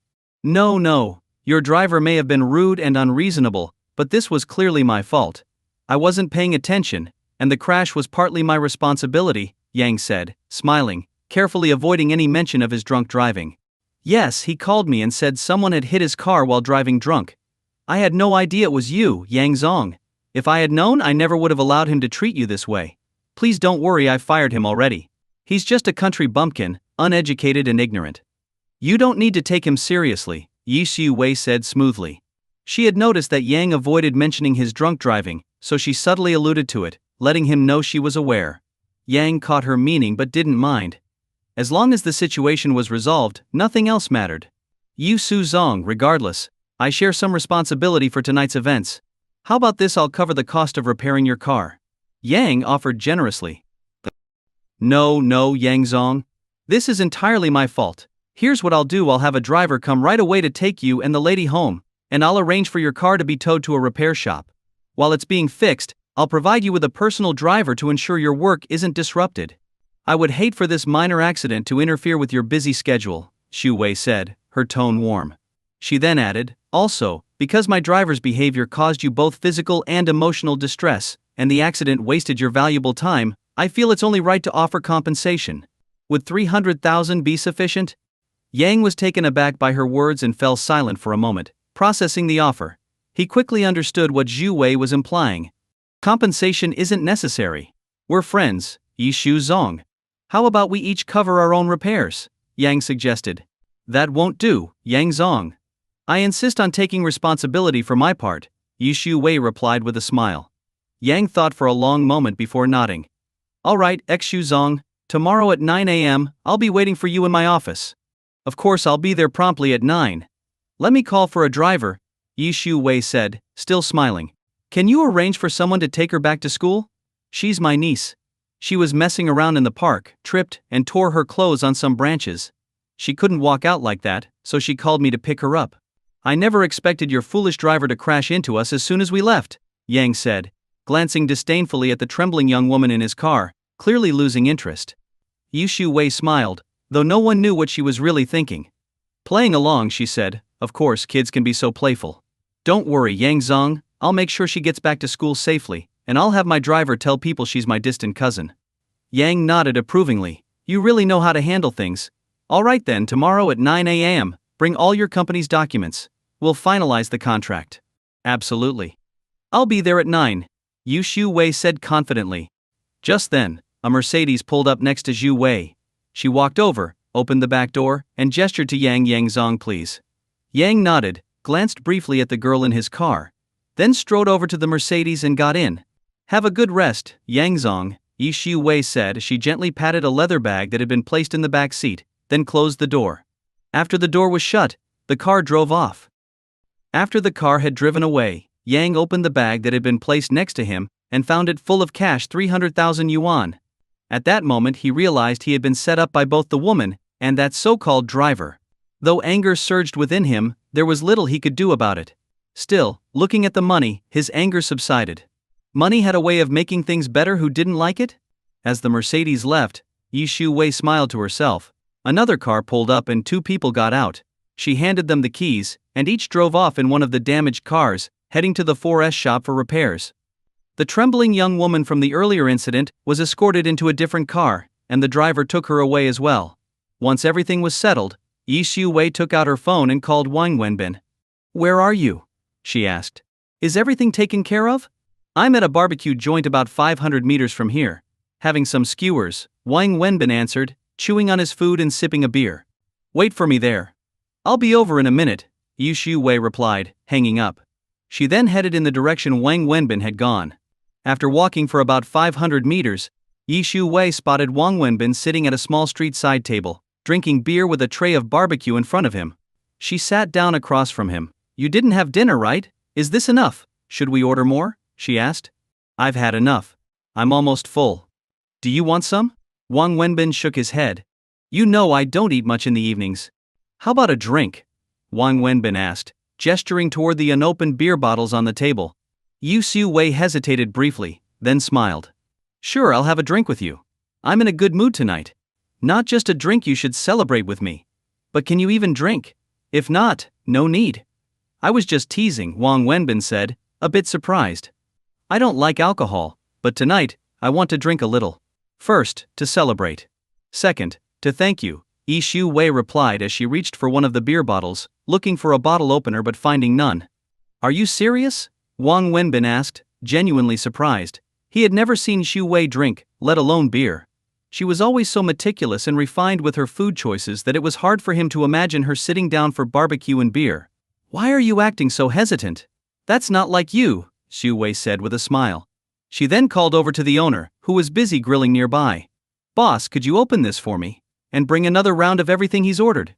No, your driver may have been rude and unreasonable, but this was clearly my fault. I wasn't paying attention, and the crash was partly my responsibility, Yang said, smiling, carefully avoiding any mention of his drunk driving. Yes, he called me and said someone had hit his car while driving drunk. I had no idea it was you, Yang Zong. If I had known, I never would have allowed him to treat you this way. Please don't worry, I fired him already. He's just a country bumpkin, uneducated and ignorant. You don't need to take him seriously, Yi Xiu Wei said smoothly. She had noticed that Yang avoided mentioning his drunk driving, so she subtly alluded to it, letting him know she was aware. Yang caught her meaning but didn't mind. As long as the situation was resolved, nothing else mattered. Yu Su Zong, regardless, I share some responsibility for tonight's events. How about this, I'll cover the cost of repairing your car. Yang offered generously. No, Yang Zong. This is entirely my fault. Here's what I'll do, I'll have a driver come right away to take you and the lady home, and I'll arrange for your car to be towed to a repair shop. While it's being fixed, I'll provide you with a personal driver to ensure your work isn't disrupted. I would hate for this minor accident to interfere with your busy schedule, Xu Wei said, her tone warm. She then added, also, because my driver's behavior caused you both physical and emotional distress, and the accident wasted your valuable time, I feel it's only right to offer compensation. Would 300,000 be sufficient? Yang was taken aback by her words and fell silent for a moment, processing the offer. He quickly understood what Xu Wei was implying. Compensation isn't necessary. We're friends, Yi Shu Zong. How about we each cover our own repairs? Yang suggested. That won't do, Yang Zong. I insist on taking responsibility for my part, Yi Shu Wei replied with a smile. Yang thought for a long moment before nodding. All right, Xu Zong, tomorrow at 9 a.m., I'll be waiting for you in my office. Of course, I'll be there promptly at 9. Let me call for a driver, Yi Shu Wei said, still smiling. Can you arrange for someone to take her back to school? She's my niece. She was messing around in the park, tripped, and tore her clothes on some branches. She couldn't walk out like that, so she called me to pick her up. I never expected your foolish driver to crash into us as soon as we left, Yang said, glancing disdainfully at the trembling young woman in his car, clearly losing interest. Yi Shu Wei smiled, though no one knew what she was really thinking. Playing along, she said, of course kids can be so playful. Don't worry, Yang Zong, I'll make sure she gets back to school safely, and I'll have my driver tell people she's my distant cousin. Yang nodded approvingly. You really know how to handle things. All right then, tomorrow at 9 a.m., bring all your company's documents. We'll finalize the contract. Absolutely. I'll be there at 9, Yu Shu Wei said confidently. Just then, a Mercedes pulled up next to Xu Wei. She walked over, opened the back door, and gestured to Yang Zong, please. Yang nodded, glanced briefly at the girl in his car, then strode over to the Mercedes and got in. Have a good rest, Yang Zong, Yi Shu Wei said as she gently patted a leather bag that had been placed in the back seat, then closed the door. After the door was shut, the car drove off. After the car had driven away, Yang opened the bag that had been placed next to him and found it full of cash, 300,000 yuan. At that moment he realized he had been set up by both the woman and that so-called driver. Though anger surged within him, there was little he could do about it. Still, looking at the money, his anger subsided. Money had a way of making things better. Who didn't like it? As the Mercedes left, Yi Shu Wei smiled to herself. Another car pulled up and 2 people got out. She handed them the keys, and each drove off in one of the damaged cars, heading to the 4S shop for repairs. The trembling young woman from the earlier incident was escorted into a different car, and the driver took her away as well. Once everything was settled, Yi Shu Wei took out her phone and called Wang Wenbin. Where are you? She asked. Is everything taken care of? I'm at a barbecue joint about 500 meters from here. Having some skewers, Wang Wenbin answered, chewing on his food and sipping a beer. Wait for me there. I'll be over in a minute, Yu Shu Wei replied, hanging up. She then headed in the direction Wang Wenbin had gone. After walking for about 500 meters, Yi Shu Wei spotted Wang Wenbin sitting at a small street side table, drinking beer with a tray of barbecue in front of him. She sat down across from him. You didn't have dinner, right? Is this enough? Should we order more? She asked. I've had enough. I'm almost full. Do you want some? Wang Wenbin shook his head. You know I don't eat much in the evenings. How about a drink? Wang Wenbin asked, gesturing toward the unopened beer bottles on the table. Yu Xiu Wei hesitated briefly, then smiled. Sure, I'll have a drink with you. I'm in a good mood tonight. Not just a drink, you should celebrate with me. But can you even drink? If not, no need. I was just teasing, Wang Wenbin said, a bit surprised. I don't like alcohol, but tonight, I want to drink a little. First, to celebrate. Second, to thank you, Yi Xiu Wei replied as she reached for one of the beer bottles, looking for a bottle opener but finding none. Are you serious? Wang Wenbin asked, genuinely surprised. He had never seen Xiu Wei drink, let alone beer. She was always so meticulous and refined with her food choices that it was hard for him to imagine her sitting down for barbecue and beer. Why are you acting so hesitant? That's not like you, Xiu Wei said with a smile. She then called over to the owner, who was busy grilling nearby. Boss, could you open this for me? And bring another round of everything he's ordered.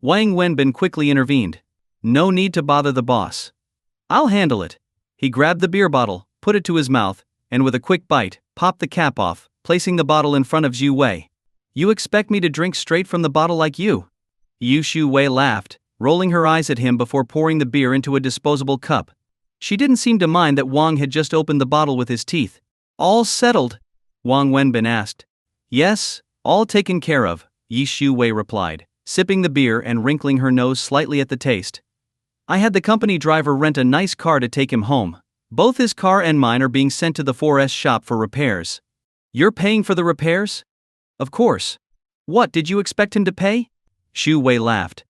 Wang Wenbin quickly intervened. No need to bother the boss. I'll handle it. He grabbed the beer bottle, put it to his mouth, and with a quick bite, popped the cap off, placing the bottle in front of Xiu Wei. You expect me to drink straight from the bottle like you? Yu Xiu Wei laughed, rolling her eyes at him before pouring the beer into a disposable cup. She didn't seem to mind that Wang had just opened the bottle with his teeth. All settled? Wang Wenbin asked. Yes, all taken care of, Yi Xiu Wei replied, sipping the beer and wrinkling her nose slightly at the taste. I had the company driver rent a nice car to take him home. Both his car and mine are being sent to the 4S shop for repairs. You're paying for the repairs? Of course. What, did you expect him to pay? Xiu Wei laughed.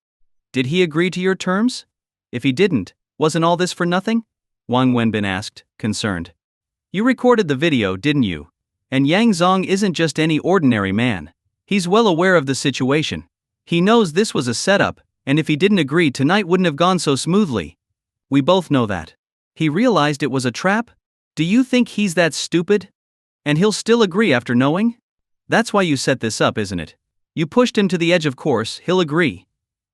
Did he agree to your terms? If he didn't, wasn't all this for nothing? Wang Wenbin asked, concerned. You recorded the video, didn't you? And Yang Zong isn't just any ordinary man. He's well aware of the situation. He knows this was a setup, and if he didn't agree, tonight wouldn't have gone so smoothly. We both know that. He realized it was a trap? Do you think he's that stupid? And he'll still agree after knowing? That's why you set this up, isn't it? You pushed him to the edge, of course, he'll agree.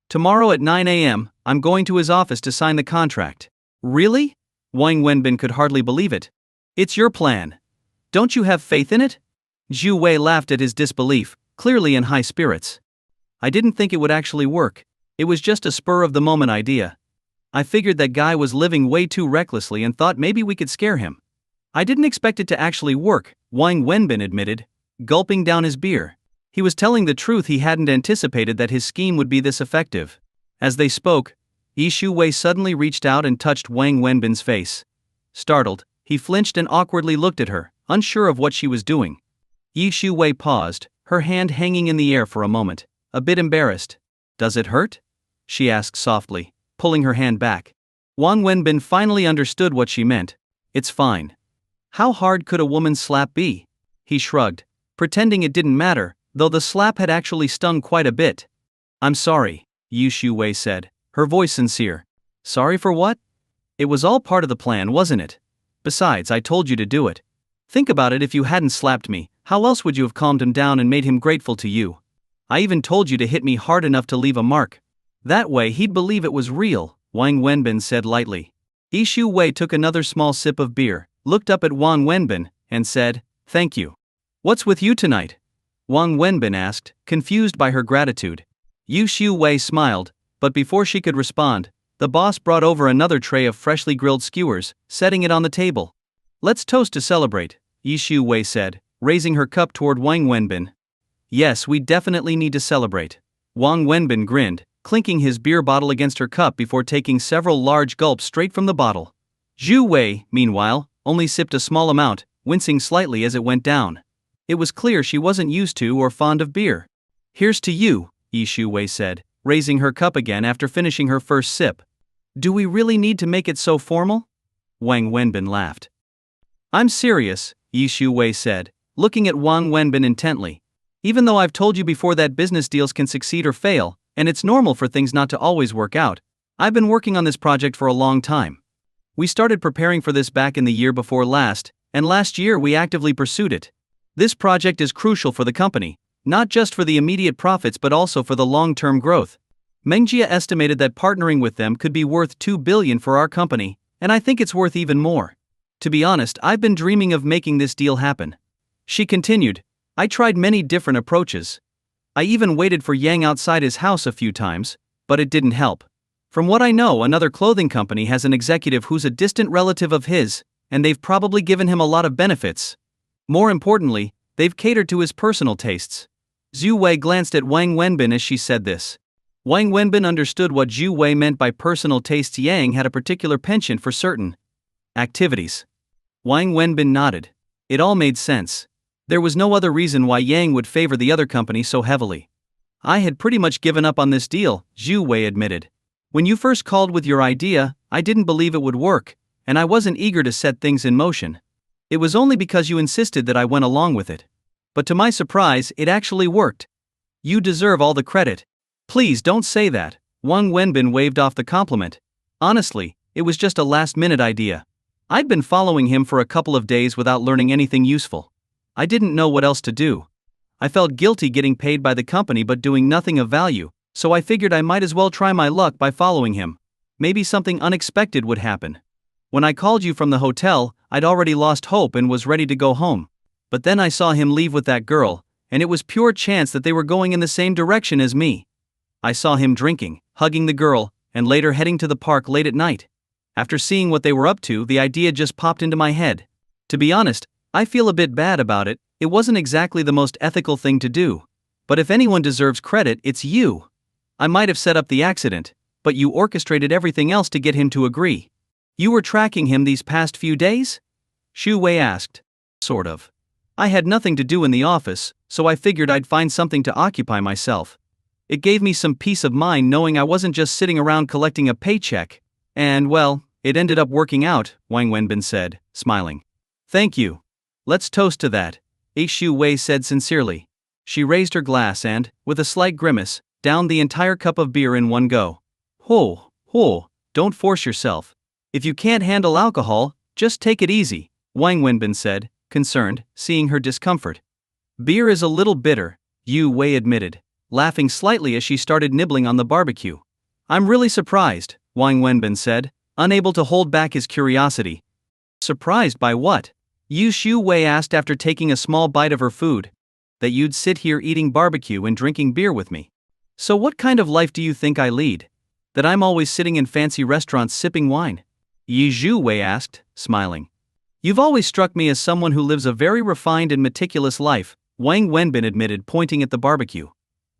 Tomorrow at 9 a.m., I'm going to his office to sign the contract. Really? Wang Wenbin could hardly believe it. It's your plan. Don't you have faith in it? Xiu Wei laughed at his disbelief, clearly in high spirits. I didn't think it would actually work. It was just a spur-of-the-moment idea. I figured that guy was living way too recklessly and thought maybe we could scare him. I didn't expect it to actually work, Wang Wenbin admitted, gulping down his beer. He was telling the truth, he hadn't anticipated that his scheme would be this effective. As they spoke, Yi Xiu Wei suddenly reached out and touched Wang Wenbin's face. Startled, he flinched and awkwardly looked at her, unsure of what she was doing. Yi Xiu Wei paused, her hand hanging in the air for a moment, a bit embarrassed. Does it hurt? She asked softly, pulling her hand back. Wang Wenbin finally understood what she meant. It's fine. How hard could a woman's slap be? He shrugged, pretending it didn't matter, though the slap had actually stung quite a bit. I'm sorry, Yu Xiu Wei said, her voice sincere. Sorry for what? It was all part of the plan, wasn't it? Besides, I told you to do it. Think about it, if you hadn't slapped me, how else would you have calmed him down and made him grateful to you? I even told you to hit me hard enough to leave a mark. That way he'd believe it was real, Wang Wenbin said lightly. Yi Xiu Wei took another small sip of beer, looked up at Wang Wenbin, and said, Thank you. What's with you tonight? Wang Wenbin asked, confused by her gratitude. Yu Xiu Wei smiled, but before she could respond, the boss brought over another tray of freshly grilled skewers, setting it on the table. Let's toast to celebrate, Yi Xiu Wei said, raising her cup toward Wang Wenbin. Yes, we definitely need to celebrate. Wang Wenbin grinned, clinking his beer bottle against her cup before taking several large gulps straight from the bottle. Xiu Wei, meanwhile, only sipped a small amount, wincing slightly as it went down. It was clear she wasn't used to or fond of beer. Here's to you, Yi Xiu Wei said, raising her cup again after finishing her first sip. Do we really need to make it so formal? Wang Wenbin laughed. I'm serious, Yi Xiu Wei said, looking at Wang Wenbin intently. Even though I've told you before that business deals can succeed or fail, and it's normal for things not to always work out, I've been working on this project for a long time. We started preparing for this back in the year before last, and last year we actively pursued it. This project is crucial for the company, not just for the immediate profits but also for the long-term growth. Mengjia estimated that partnering with them could be worth 2 billion for our company, and I think it's worth even more. To be honest, I've been dreaming of making this deal happen. She continued, I tried many different approaches. I even waited for Yang outside his house a few times, but it didn't help. From what I know, another clothing company has an executive who's a distant relative of his, and they've probably given him a lot of benefits. More importantly, they've catered to his personal tastes. Zhu Wei glanced at Wang Wenbin as she said this. Wang Wenbin understood what Zhu Wei meant by personal tastes. Yang had a particular penchant for certain activities. Wang Wenbin nodded. It all made sense. There was no other reason why Yang would favor the other company so heavily. I had pretty much given up on this deal, Zhu Wei admitted. When you first called with your idea, I didn't believe it would work, and I wasn't eager to set things in motion. It was only because you insisted that I went along with it. But to my surprise, it actually worked. You deserve all the credit. Please don't say that. Wang Wenbin waved off the compliment. Honestly, it was just a last-minute idea. I'd been following him for a couple of days without learning anything useful. I didn't know what else to do. I felt guilty getting paid by the company but doing nothing of value, so I figured I might as well try my luck by following him. Maybe something unexpected would happen. When I called you from the hotel, I'd already lost hope and was ready to go home. But then I saw him leave with that girl, and it was pure chance that they were going in the same direction as me. I saw him drinking, hugging the girl, and later heading to the park late at night. After seeing what they were up to, the idea just popped into my head. To be honest, I feel a bit bad about it. It wasn't exactly the most ethical thing to do. But if anyone deserves credit, it's you. I might have set up the accident, but you orchestrated everything else to get him to agree. You were tracking him these past few days? Xu Wei asked. Sort of. I had nothing to do in the office, so I figured I'd find something to occupy myself. It gave me some peace of mind knowing I wasn't just sitting around collecting a paycheck. And, well, it ended up working out, Wang Wenbin said, smiling. Thank you. Let's toast to that, Xu Wei said sincerely. She raised her glass and, with a slight grimace, downed the entire cup of beer in one go. Ho, don't force yourself. If you can't handle alcohol, just take it easy, Wang Wenbin said, concerned, seeing her discomfort. Beer is a little bitter, Yu Wei admitted, laughing slightly as she started nibbling on the barbecue. I'm really surprised, Wang Wenbin said, unable to hold back his curiosity. Surprised by what? Xu Wei asked after taking a small bite of her food. That you'd sit here eating barbecue and drinking beer with me. So what kind of life do you think I lead? That I'm always sitting in fancy restaurants sipping wine? Xu Wei asked, smiling. You've always struck me as someone who lives a very refined and meticulous life, Wang Wenbin admitted, pointing at the barbecue.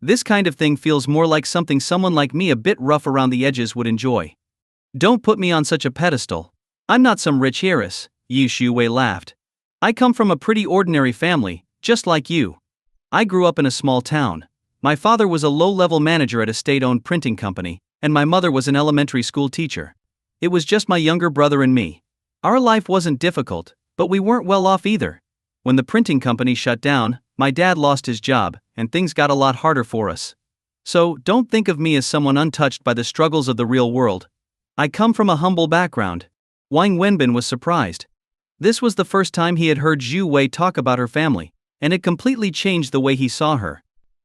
This kind of thing feels more like something someone like me a bit rough around the edges would enjoy. Don't put me on such a pedestal. I'm not some rich heiress, Xu Wei laughed. I come from a pretty ordinary family, just like you. I grew up in a small town. My father was a low-level manager at a state-owned printing company, and my mother was an elementary school teacher. It was just my younger brother and me. Our life wasn't difficult, but we weren't well off either. When the printing company shut down, my dad lost his job, and things got a lot harder for us. So, don't think of me as someone untouched by the struggles of the real world. I come from a humble background. Wang Wenbin was surprised. This was the first time he had heard Xu Wei talk about her family, and it completely changed the way he saw her.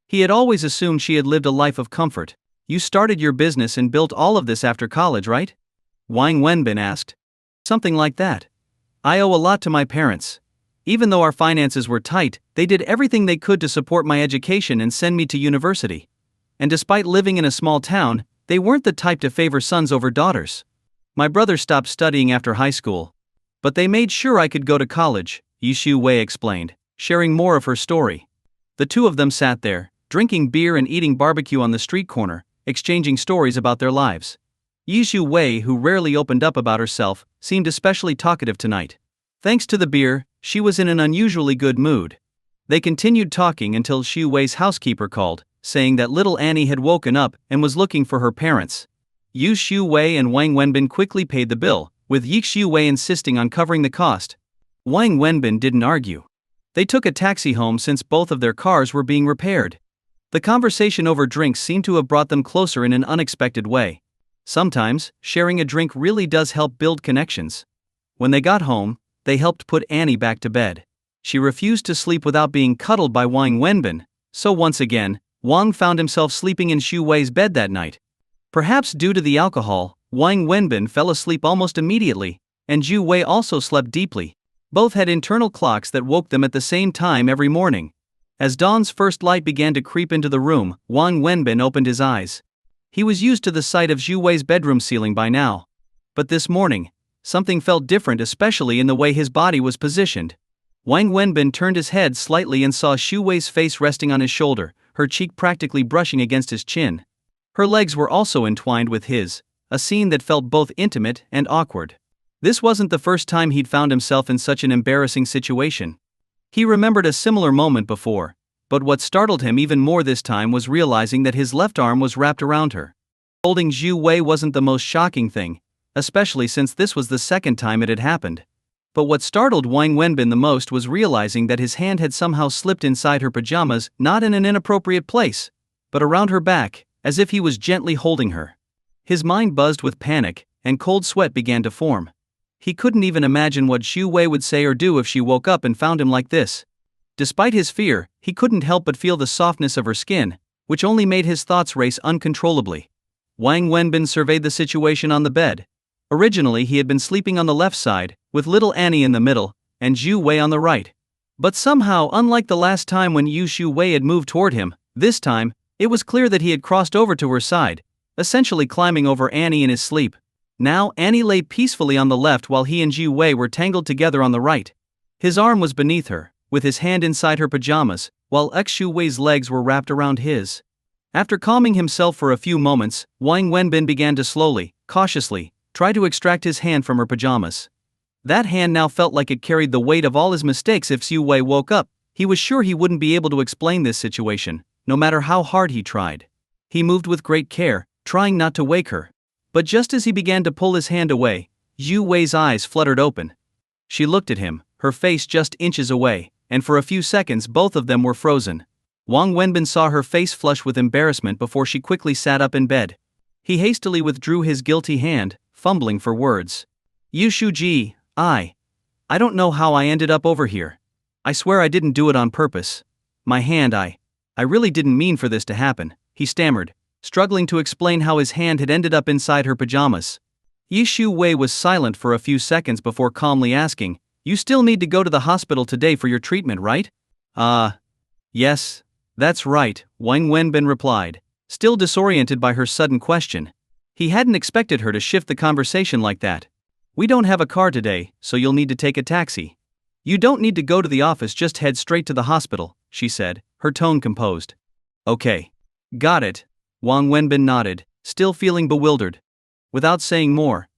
He had always assumed she had lived a life of comfort. You started your business and built all of this after college, right? Wang Wenbin asked. Something like that. I owe a lot to my parents. Even though our finances were tight, they did everything they could to support my education and send me to university. And despite living in a small town, they weren't the type to favor sons over daughters. My brother stopped studying after high school. But they made sure I could go to college, Xu Wei explained, sharing more of her story. The two of them sat there, drinking beer and eating barbecue on the street corner, exchanging stories about their lives. Xu Wei, who rarely opened up about herself, seemed especially talkative tonight. Thanks to the beer, she was in an unusually good mood. They continued talking until Xu Wei's housekeeper called, saying that little Annie had woken up and was looking for her parents. Xu Wei and Wang Wenbin quickly paid the bill, with Xu Wei insisting on covering the cost. Wang Wenbin didn't argue. They took a taxi home since both of their cars were being repaired. The conversation over drinks seemed to have brought them closer in an unexpected way. Sometimes, sharing a drink really does help build connections. When they got home, they helped put Annie back to bed. She refused to sleep without being cuddled by Wang Wenbin, so once again, Wang found himself sleeping in Xu Wei's bed that night. Perhaps due to the alcohol, Wang Wenbin fell asleep almost immediately, and Xu Wei also slept deeply. Both had internal clocks that woke them at the same time every morning. As dawn's first light began to creep into the room, Wang Wenbin opened his eyes. He was used to the sight of Xu Wei's bedroom ceiling by now. But this morning, something felt different, especially in the way his body was positioned. Wang Wenbin turned his head slightly and saw Xu Wei's face resting on his shoulder, her cheek practically brushing against his chin. Her legs were also entwined with his, a scene that felt both intimate and awkward. This wasn't the first time he'd found himself in such an embarrassing situation. He remembered a similar moment before, but what startled him even more this time was realizing that his left arm was wrapped around her. Holding Xu Wei wasn't the most shocking thing, especially since this was the second time it had happened. But what startled Wang Wenbin the most was realizing that his hand had somehow slipped inside her pajamas, not in an inappropriate place, but around her back, as if he was gently holding her. His mind buzzed with panic, and cold sweat began to form. He couldn't even imagine what Xu Wei would say or do if she woke up and found him like this. Despite his fear, he couldn't help but feel the softness of her skin, which only made his thoughts race uncontrollably. Wang Wenbin surveyed the situation on the bed. Originally he had been sleeping on the left side, with little Annie in the middle, and Xu Wei on the right. But somehow, unlike the last time when Xu Wei had moved toward him, this time, it was clear that he had crossed over to her side, essentially climbing over Annie in his sleep. Now Annie lay peacefully on the left while he and Xu Wei were tangled together on the right. His arm was beneath her, with his hand inside her pajamas, while Xu Wei's legs were wrapped around his. After calming himself for a few moments, Wang Wenbin began to slowly, cautiously, try to extract his hand from her pajamas. That hand now felt like it carried the weight of all his mistakes. If Xu Wei woke up, he was sure he wouldn't be able to explain this situation, no matter how hard he tried. He moved with great care, trying not to wake her. But just as he began to pull his hand away, Xu Wei's eyes fluttered open. She looked at him, her face just inches away, and for a few seconds both of them were frozen. Wang Wenbin saw her face flush with embarrassment before she quickly sat up in bed. He hastily withdrew his guilty hand, fumbling for words. Shuji, I don't know how I ended up over here. I swear I didn't do it on purpose. My hand, I really didn't mean for this to happen, he stammered, struggling to explain how his hand had ended up inside her pajamas. Xu Wei was silent for a few seconds before calmly asking, "You still need to go to the hospital today for your treatment, right?" Yes, that's right, Wang Wenbin replied, still disoriented by her sudden question. He hadn't expected her to shift the conversation like that. "We don't have a car today, so you'll need to take a taxi." "You don't need to go to the office, just head straight to the hospital," she said, her tone composed. "Okay. Got it," Wang Wenbin nodded, still feeling bewildered. Without saying more,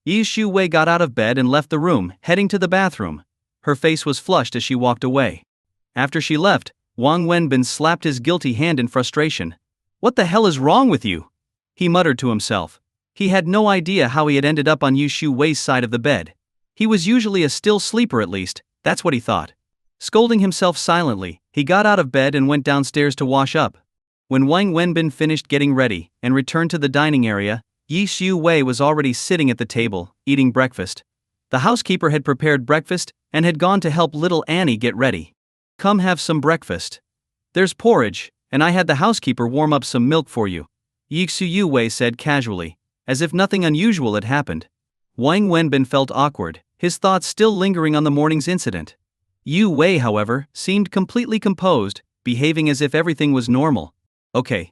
Xu Wei got out of bed and left the room, heading to the bathroom. Her face was flushed as she walked away. After she left, Wang Wenbin slapped his guilty hand in frustration. "What the hell is wrong with you?" he muttered to himself. He had no idea how he had ended up on Xu Wei's side of the bed. He was usually a still sleeper, at least, that's what he thought. Scolding himself silently, he got out of bed and went downstairs to wash up. When Wang Wenbin finished getting ready and returned to the dining area, Xu Wei was already sitting at the table, eating breakfast. The housekeeper had prepared breakfast and had gone to help little Annie get ready. "Come have some breakfast. There's porridge, and I had the housekeeper warm up some milk for you," Xu Wei said casually, as if nothing unusual had happened. Wang Wenbin felt awkward, his thoughts still lingering on the morning's incident. Xu Wei, however, seemed completely composed, behaving as if everything was normal. "Okay.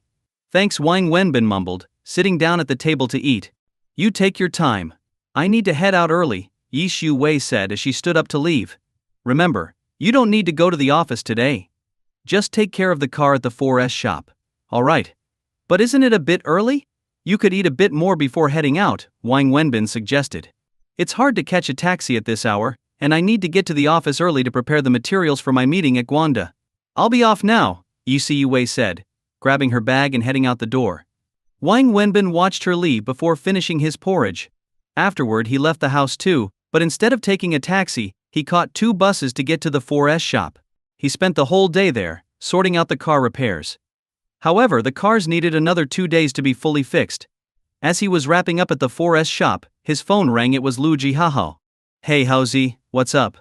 Thanks," Wang Wenbin mumbled, sitting down at the table to eat. "You take your time. I need to head out early," Xu Wei said as she stood up to leave. "Remember, you don't need to go to the office today. Just take care of the car at the 4S shop. Alright. But isn't it a bit early? You could eat a bit more before heading out," Wang Wenbin suggested. "It's hard to catch a taxi at this hour, and I need to get to the office early to prepare the materials for my meeting at Gwanda." "I'll be off now," Xu Wei said, grabbing her bag and heading out the door. Wang Wenbin watched her leave before finishing his porridge. Afterward he left the house too, but instead of taking a taxi, he caught 2 buses to get to the 4S shop. He spent the whole day there, sorting out the car repairs. However, the cars needed another 2 days to be fully fixed. As he was wrapping up at the 4S shop, his phone rang. It was Lu Jihao. "Hey Haozi, what's up?"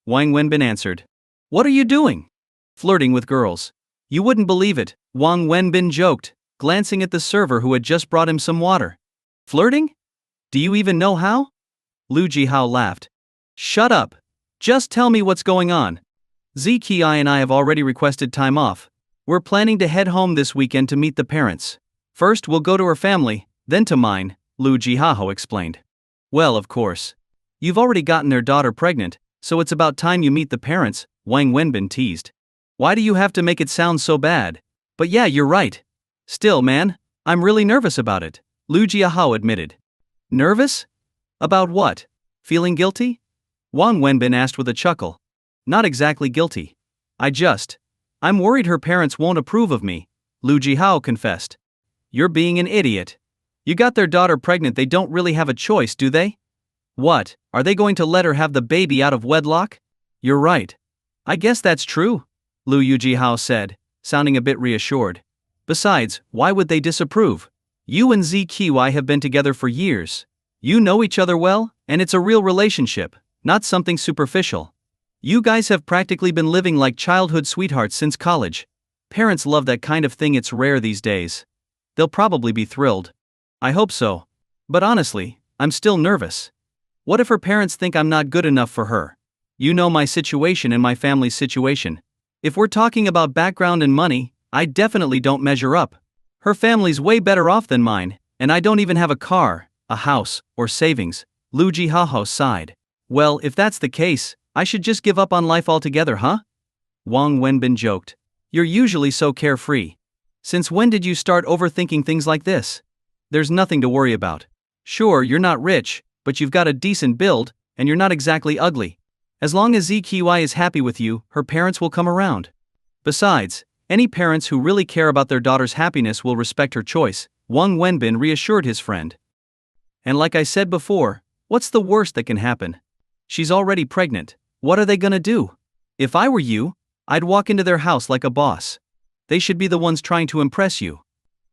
Wang Wenbin answered. "What are you doing?" "Flirting with girls. You wouldn't believe it," Wang Wenbin joked, glancing at the server who had just brought him some water. "Flirting? Do you even know how?" Lu Jihao laughed. "Shut up. Just tell me what's going on." "Zki and I have already requested time off. We're planning to head home this weekend to meet the parents. First we'll go to her family, then to mine," Lu Jihao explained. "Well, of course. You've already gotten their daughter pregnant, so it's about time you meet the parents, Wang Wenbin teased. Why do you have to make it sound so bad? But yeah, you're right. Still, man, I'm really nervous about it, Lu Jiahao admitted. Nervous? About what? Feeling guilty? Wang Wenbin asked with a chuckle. Not exactly guilty. I'm worried her parents won't approve of me, Lu Jiahao confessed. You're being an idiot. You got their daughter pregnant, they don't really have a choice, do they? What, are they going to let her have the baby out of wedlock? You're right. I guess that's true, Lu Jiahao said, sounding a bit reassured. Besides, why would they disapprove? You and ZQI have been together for years. You know each other well, and it's a real relationship, not something superficial. You guys have practically been living like childhood sweethearts since college. Parents love that kind of thing, it's rare these days. They'll probably be thrilled. I hope so. But honestly, I'm still nervous. What if her parents think I'm not good enough for her? You know my situation and my family's situation. If we're talking about background and money, I definitely don't measure up. Her family's way better off than mine, and I don't even have a car, a house, or savings, Lu Jiahao sighed. Well, if that's the case, I should just give up on life altogether, huh? Wang Wenbin joked. You're usually so carefree. Since when did you start overthinking things like this? There's nothing to worry about. Sure, you're not rich, but you've got a decent build, and you're not exactly ugly. As long as ZQI is happy with you, her parents will come around. Besides, any parents who really care about their daughter's happiness will respect her choice, Wang Wenbin reassured his friend. And like I said before, what's the worst that can happen? She's already pregnant. What are they gonna do? If I were you, I'd walk into their house like a boss. They should be the ones trying to impress you.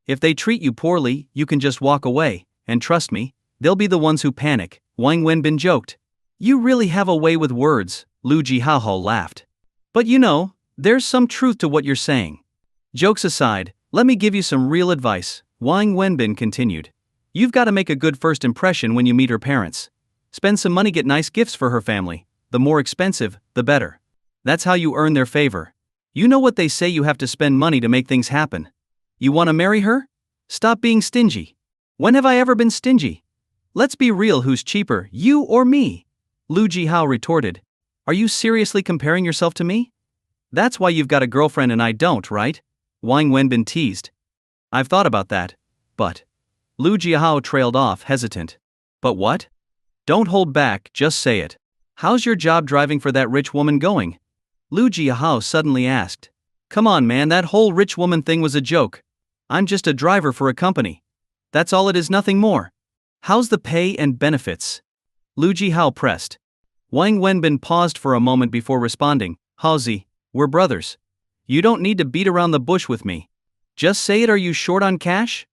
If they treat you poorly, you can just walk away, and trust me, they'll be the ones who panic, Wang Wenbin joked. You really have a way with words, Lu Jiahao laughed. But you know, there's some truth to what you're saying. Jokes aside, let me give you some real advice, Wang Wenbin continued. You've got to make a good first impression when you meet her parents. Spend some money, get nice gifts for her family. The more expensive, the better. That's how you earn their favor. You know what they say, you have to spend money to make things happen. You want to marry her? Stop being stingy. When have I ever been stingy? Let's be real, who's cheaper, you or me? Lu Jiahao retorted. Are you seriously comparing yourself to me? That's why you've got a girlfriend and I don't, right? Wang Wenbin teased. I've thought about that, but... Lu Jiahao trailed off, hesitant. But what? Don't hold back, just say it. How's your job driving for that rich woman going? Lu Jiahao suddenly asked. Come on man, that whole rich woman thing was a joke. I'm just a driver for a company. That's all it is, nothing more. How's the pay and benefits? Lu Jiahao pressed. Wang Wenbin paused for a moment before responding. Haozi, we're brothers. You don't need to beat around the bush with me. Just say it. Are you short on cash?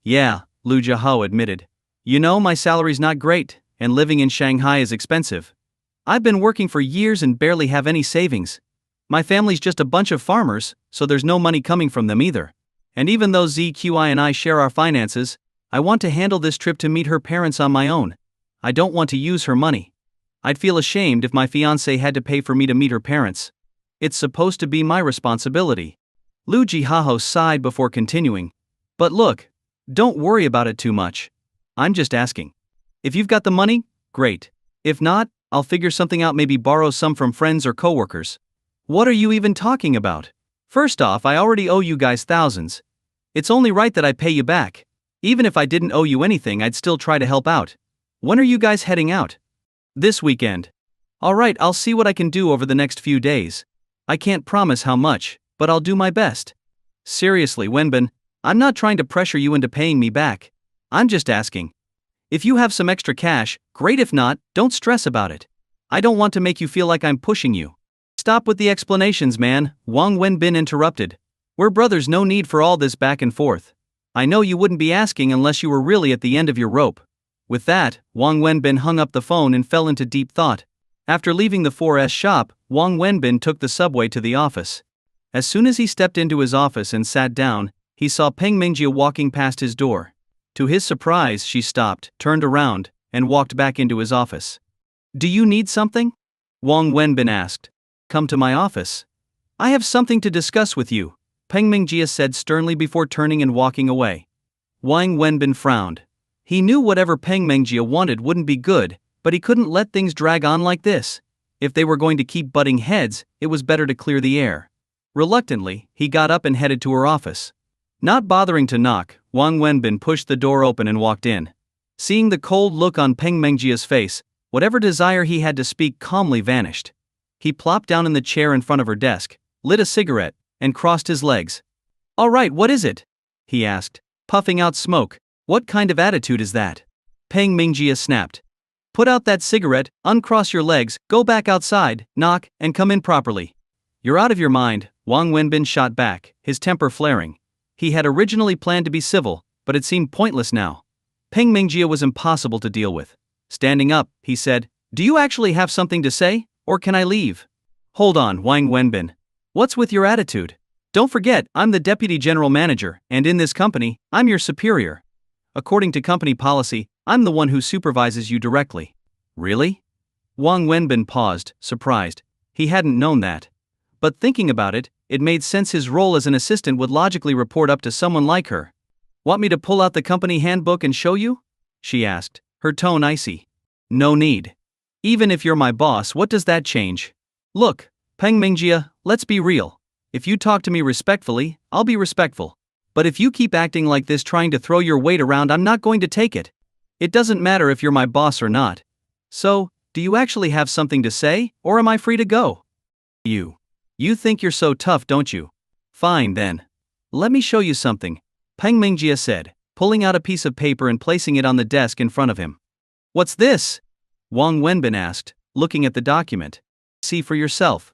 Yeah, Lu Jiahao admitted. You know, my salary's not great, and living in Shanghai is expensive. I've been working for years and barely have any savings. My family's just a bunch of farmers, so there's no money coming from them either. And even though ZQI and I share our finances, I want to handle this trip to meet her parents on my own. I don't want to use her money. I'd feel ashamed if my fiancée had to pay for me to meet her parents. It's supposed to be my responsibility. Lu Jiahao sighed before continuing. But look, don't worry about it too much. I'm just asking. If you've got the money, great. If not, I'll figure something out, maybe borrow some from friends or coworkers. What are you even talking about? First off, I already owe you guys thousands. It's only right that I pay you back. Even if I didn't owe you anything, I'd still try to help out. When are you guys heading out? This weekend. Alright, I'll see what I can do over the next few days. I can't promise how much, but I'll do my best. Seriously, Wenbin, I'm not trying to pressure you into paying me back. I'm just asking. If you have some extra cash, great. If not, don't stress about it. I don't want to make you feel like I'm pushing you. Stop with the explanations, man, Wang Wenbin interrupted. We're brothers, no need for all this back and forth. I know you wouldn't be asking unless you were really at the end of your rope. With that, Wang Wenbin hung up the phone and fell into deep thought. After leaving the 4S shop, Wang Wenbin took the subway to the office. As soon as he stepped into his office and sat down, he saw Peng Mingjie walking past his door. To his surprise, she stopped, turned around, and walked back into his office. Do you need something? Wang Wenbin asked. Come to my office. I have something to discuss with you, Peng Mingjie said sternly before turning and walking away. Wang Wenbin frowned. He knew whatever Peng Mingjie wanted wouldn't be good, But he couldn't let things drag on like this. If they were going to keep butting heads, it was better to clear the air. Reluctantly, he got up and headed to her office. Not bothering to knock, Wang Wenbin pushed the door open and walked in. Seeing the cold look on Peng Mengjia's face, whatever desire he had to speak calmly vanished. He plopped down in the chair in front of her desk, lit a cigarette, and crossed his legs. "All right, what is it?" he asked, puffing out smoke. "What kind of attitude is that?" Peng Mingjia snapped. "Put out that cigarette, uncross your legs, go back outside, knock, and come in properly." "You're out of your mind," Wang Wenbin shot back, his temper flaring. He had originally planned to be civil, but it seemed pointless now. Peng Mingjia was impossible to deal with. Standing up, he said, "Do you actually have something to say, or can I leave?" "Hold on, Wang Wenbin. What's with your attitude? Don't forget, I'm the deputy general manager, and in this company, I'm your superior. According to company policy, I'm the one who supervises you directly." "Really?" Wang Wenbin paused, surprised. He hadn't known that. But thinking about it, it made sense his role as an assistant would logically report up to someone like her. "Want me to pull out the company handbook and show you?" she asked, her tone icy. "No need. Even if you're my boss, what does that change? Look, Peng Mingjia, let's be real. If you talk to me respectfully, I'll be respectful. But if you keep acting like this trying to throw your weight around, I'm not going to take it. It doesn't matter if you're my boss or not. So, do you actually have something to say, or am I free to go?" You think you're so tough, don't you? Fine then. Let me show you something," Peng Mingjia said, pulling out a piece of paper and placing it on the desk in front of him. "What's this?" Wang Wenbin asked, looking at the document. "See for yourself."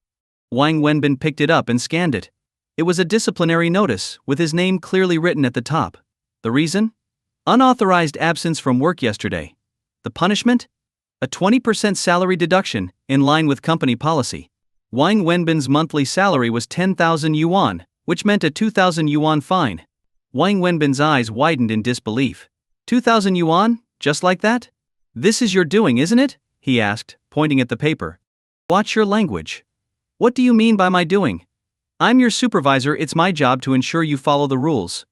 Wang Wenbin picked it up and scanned it. It was a disciplinary notice, with his name clearly written at the top. The reason? Unauthorized absence from work yesterday. The punishment? A 20% salary deduction, in line with company policy. Wang Wenbin's monthly salary was 10,000 yuan, which meant a 2,000 yuan fine. Wang Wenbin's eyes widened in disbelief. 2,000 yuan? Just like that? "This is your doing, isn't it?" he asked, pointing at the paper. "Watch your language. What do you mean by my doing? I'm your supervisor, it's my job to ensure you follow the rules.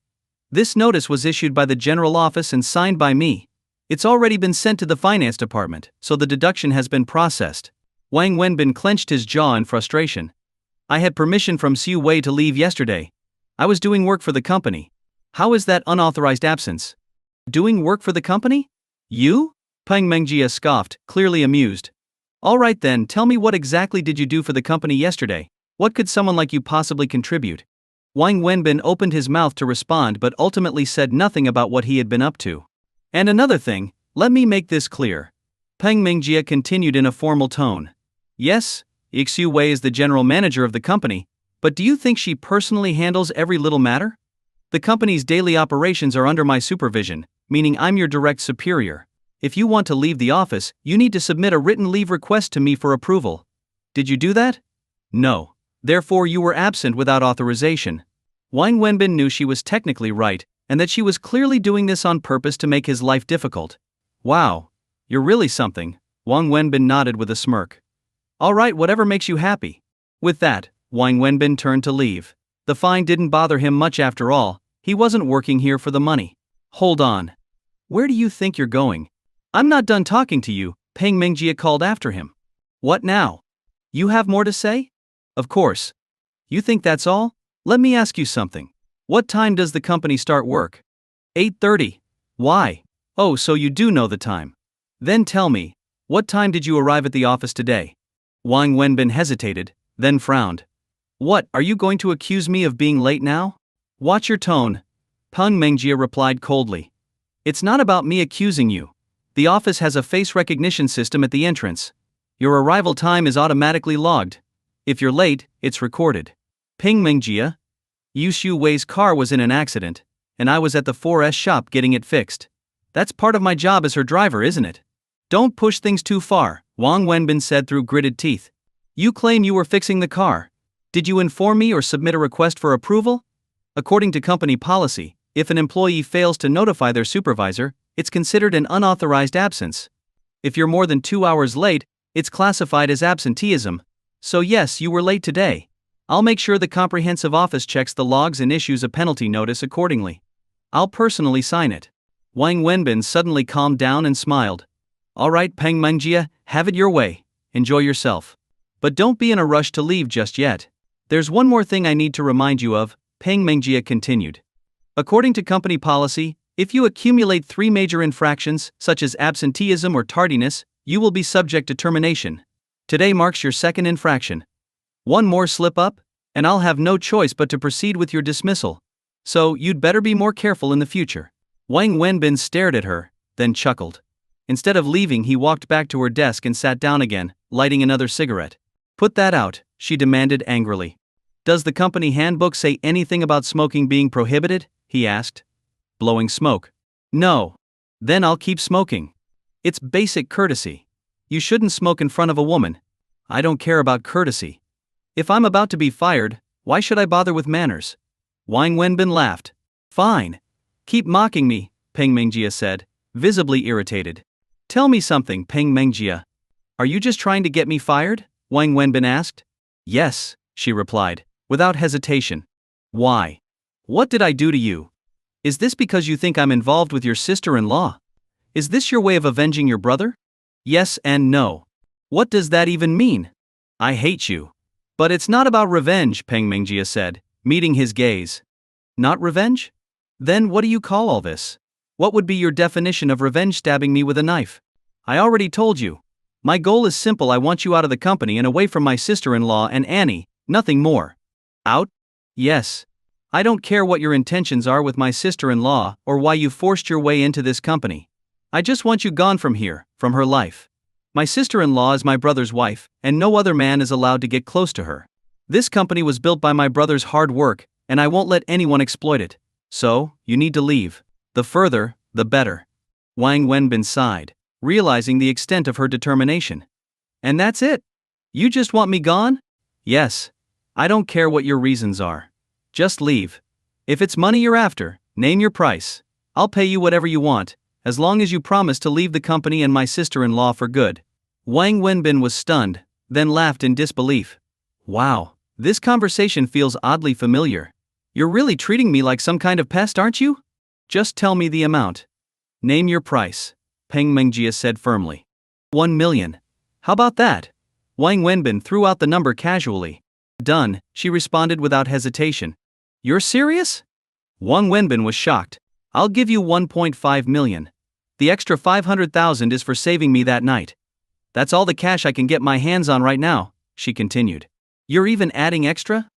This notice was issued by the general office and signed by me. It's already been sent to the finance department, so the deduction has been processed." Wang Wenbin clenched his jaw in frustration. "I had permission from Xu Wei to leave yesterday. I was doing work for the company. How is that unauthorized absence?" "Doing work for the company? You?" Peng Mengjia scoffed, clearly amused. "All right then, tell me, what exactly did you do for the company yesterday? What could someone like you possibly contribute?" Wang Wenbin opened his mouth to respond but ultimately said nothing about what he had been up to. "And another thing, let me make this clear." Peng Mengjia continued in a formal tone. "Yes, Xu Wei is the general manager of the company, but do you think she personally handles every little matter? The company's daily operations are under my supervision, meaning I'm your direct superior. If you want to leave the office, you need to submit a written leave request to me for approval. Did you do that? No. Therefore you were absent without authorization." Wang Wenbin knew she was technically right, and that she was clearly doing this on purpose to make his life difficult. "Wow. You're really something," Wang Wenbin nodded with a smirk. "All right, whatever makes you happy." With that, Wang Wenbin turned to leave. The fine didn't bother him much after all. He wasn't working here for the money. "Hold on. Where do you think you're going?" "I'm not done talking to you," Peng Mingjia called after him. "What now? You have more to say?" "Of course. You think that's all? Let me ask you something. What time does the company start work?" 8:30. "Why? Oh, so you do know the time. Then tell me, what time did you arrive at the office today?" Wang Wenbin hesitated, then frowned. "What, are you going to accuse me of being late now?" "Watch your tone," Peng Mengjia replied coldly. "It's not about me accusing you. The office has a face recognition system at the entrance. Your arrival time is automatically logged. If you're late, it's recorded." "Peng Mengjia, Xu Wei's car was in an accident, and I was at the 4S shop getting it fixed. That's part of my job as her driver, isn't it?" "Don't push things too far," Wang Wenbin said through gritted teeth. "You claim you were fixing the car. Did you inform me or submit a request for approval? According to company policy, if an employee fails to notify their supervisor, it's considered an unauthorized absence. If you're more than 2 hours late, it's classified as absenteeism. So yes, you were late today. I'll make sure the comprehensive office checks the logs and issues a penalty notice accordingly. I'll personally sign it." Wang Wenbin suddenly calmed down and smiled. Alright Peng Mengjia, have it your way, enjoy yourself. But don't be in a rush to leave just yet. There's one more thing I need to remind you of, Peng Mengjia continued. According to company policy, if you accumulate 3 major infractions, such as absenteeism or tardiness, you will be subject to termination. Today marks your second infraction. One more slip-up, and I'll have no choice but to proceed with your dismissal. So, you'd better be more careful in the future. Wang Wenbin stared at her, then chuckled. Instead of leaving, he walked back to her desk and sat down again, lighting another cigarette. Put that out, she demanded angrily. Does the company handbook say anything about smoking being prohibited? He asked. Blowing smoke. No. Then I'll keep smoking. It's basic courtesy. You shouldn't smoke in front of a woman. I don't care about courtesy. If I'm about to be fired, why should I bother with manners? Wang Wenbin laughed. Fine. Keep mocking me, Peng Mengjia said, visibly irritated. Tell me something, Peng Mengjia. Are you just trying to get me fired? Wang Wenbin asked. Yes, she replied, without hesitation. Why? What did I do to you? Is this because you think I'm involved with your sister-in-law? Is this your way of avenging your brother? Yes and no. What does that even mean? I hate you. But it's not about revenge, Peng Mengjia said, meeting his gaze. Not revenge? Then what do you call all this? What would be your definition of revenge, stabbing me with a knife? I already told you. My goal is simple, I want you out of the company and away from my sister-in-law and Annie, nothing more. Out? Yes. I don't care what your intentions are with my sister-in-law or why you forced your way into this company. I just want you gone from here, from her life. My sister-in-law is my brother's wife, and no other man is allowed to get close to her. This company was built by my brother's hard work, and I won't let anyone exploit it. So, you need to leave. The further, the better. Wang Wenbin sighed, realizing the extent of her determination. And that's it? You just want me gone? Yes. I don't care what your reasons are. Just leave. If it's money you're after, name your price. I'll pay you whatever you want, as long as you promise to leave the company and my sister-in-law for good. Wang Wenbin was stunned, then laughed in disbelief. Wow, this conversation feels oddly familiar. You're really treating me like some kind of pest, aren't you? Just tell me the amount. Name your price, Peng Mengjia said firmly. 1 million. How about that? Wang Wenbin threw out the number casually. Done, she responded without hesitation. You're serious? Wang Wenbin was shocked. I'll give you 1.5 million. The extra 500,000 is for saving me that night. That's all the cash I can get my hands on right now, she continued. You're even adding extra?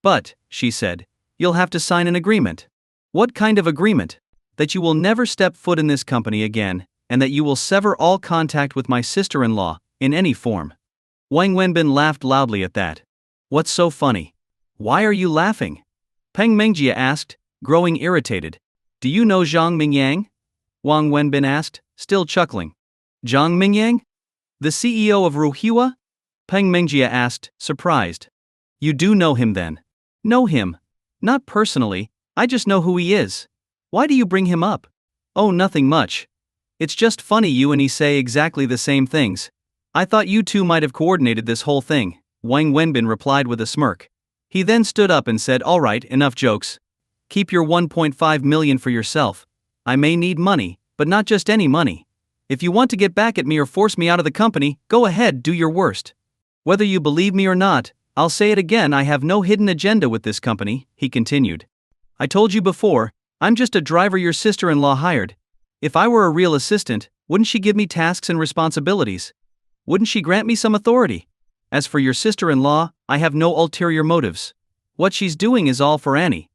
But, she said, you'll have to sign an agreement. What kind of agreement? That you will never step foot in this company again, and that you will sever all contact with my sister-in-law, in any form. Wang Wenbin laughed loudly at that. What's so funny? Why are you laughing? Peng Mengjia asked, growing irritated. Do you know Zhang Mingyang? Wang Wenbin asked, still chuckling. Zhang Mingyang? The CEO of Ruhiwa? Peng Mengjia asked, surprised. You do know him then? Know him? Not personally, I just know who he is. Why do you bring him up? Oh, nothing much. It's just funny you and he say exactly the same things. I thought you two might have coordinated this whole thing, Wang Wenbin replied with a smirk. He then stood up and said, all right, enough jokes. Keep your 1.5 million for yourself. I may need money, but not just any money. If you want to get back at me or force me out of the company, go ahead, do your worst. Whether you believe me or not, I'll say it again, I have no hidden agenda with this company, he continued. I told you before, I'm just a driver your sister-in-law hired. If I were a real assistant, wouldn't she give me tasks and responsibilities? Wouldn't she grant me some authority? As for your sister-in-law, I have no ulterior motives. What she's doing is all for Annie.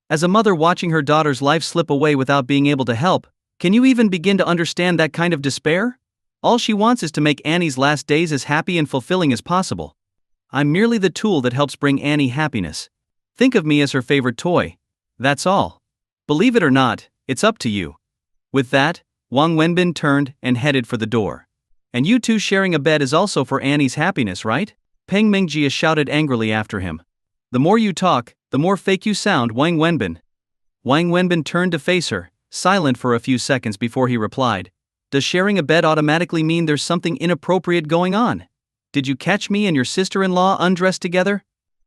As a mother watching her daughter's life slip away without being able to help, can you even begin to understand that kind of despair? All she wants is to make Annie's last days as happy and fulfilling as possible. I'm merely the tool that helps bring Annie happiness. Think of me as her favorite toy. That's all. Believe it or not, it's up to you. With that, Wang Wenbin turned and headed for the door. And you two sharing a bed is also for Annie's happiness, right? Peng Mengjia shouted angrily after him. The more you talk, the more fake you sound, Wang Wenbin. Wang Wenbin turned to face her, silent for a few seconds before he replied. Does sharing a bed automatically mean there's something inappropriate going on? Did you catch me and your sister-in-law undressed together?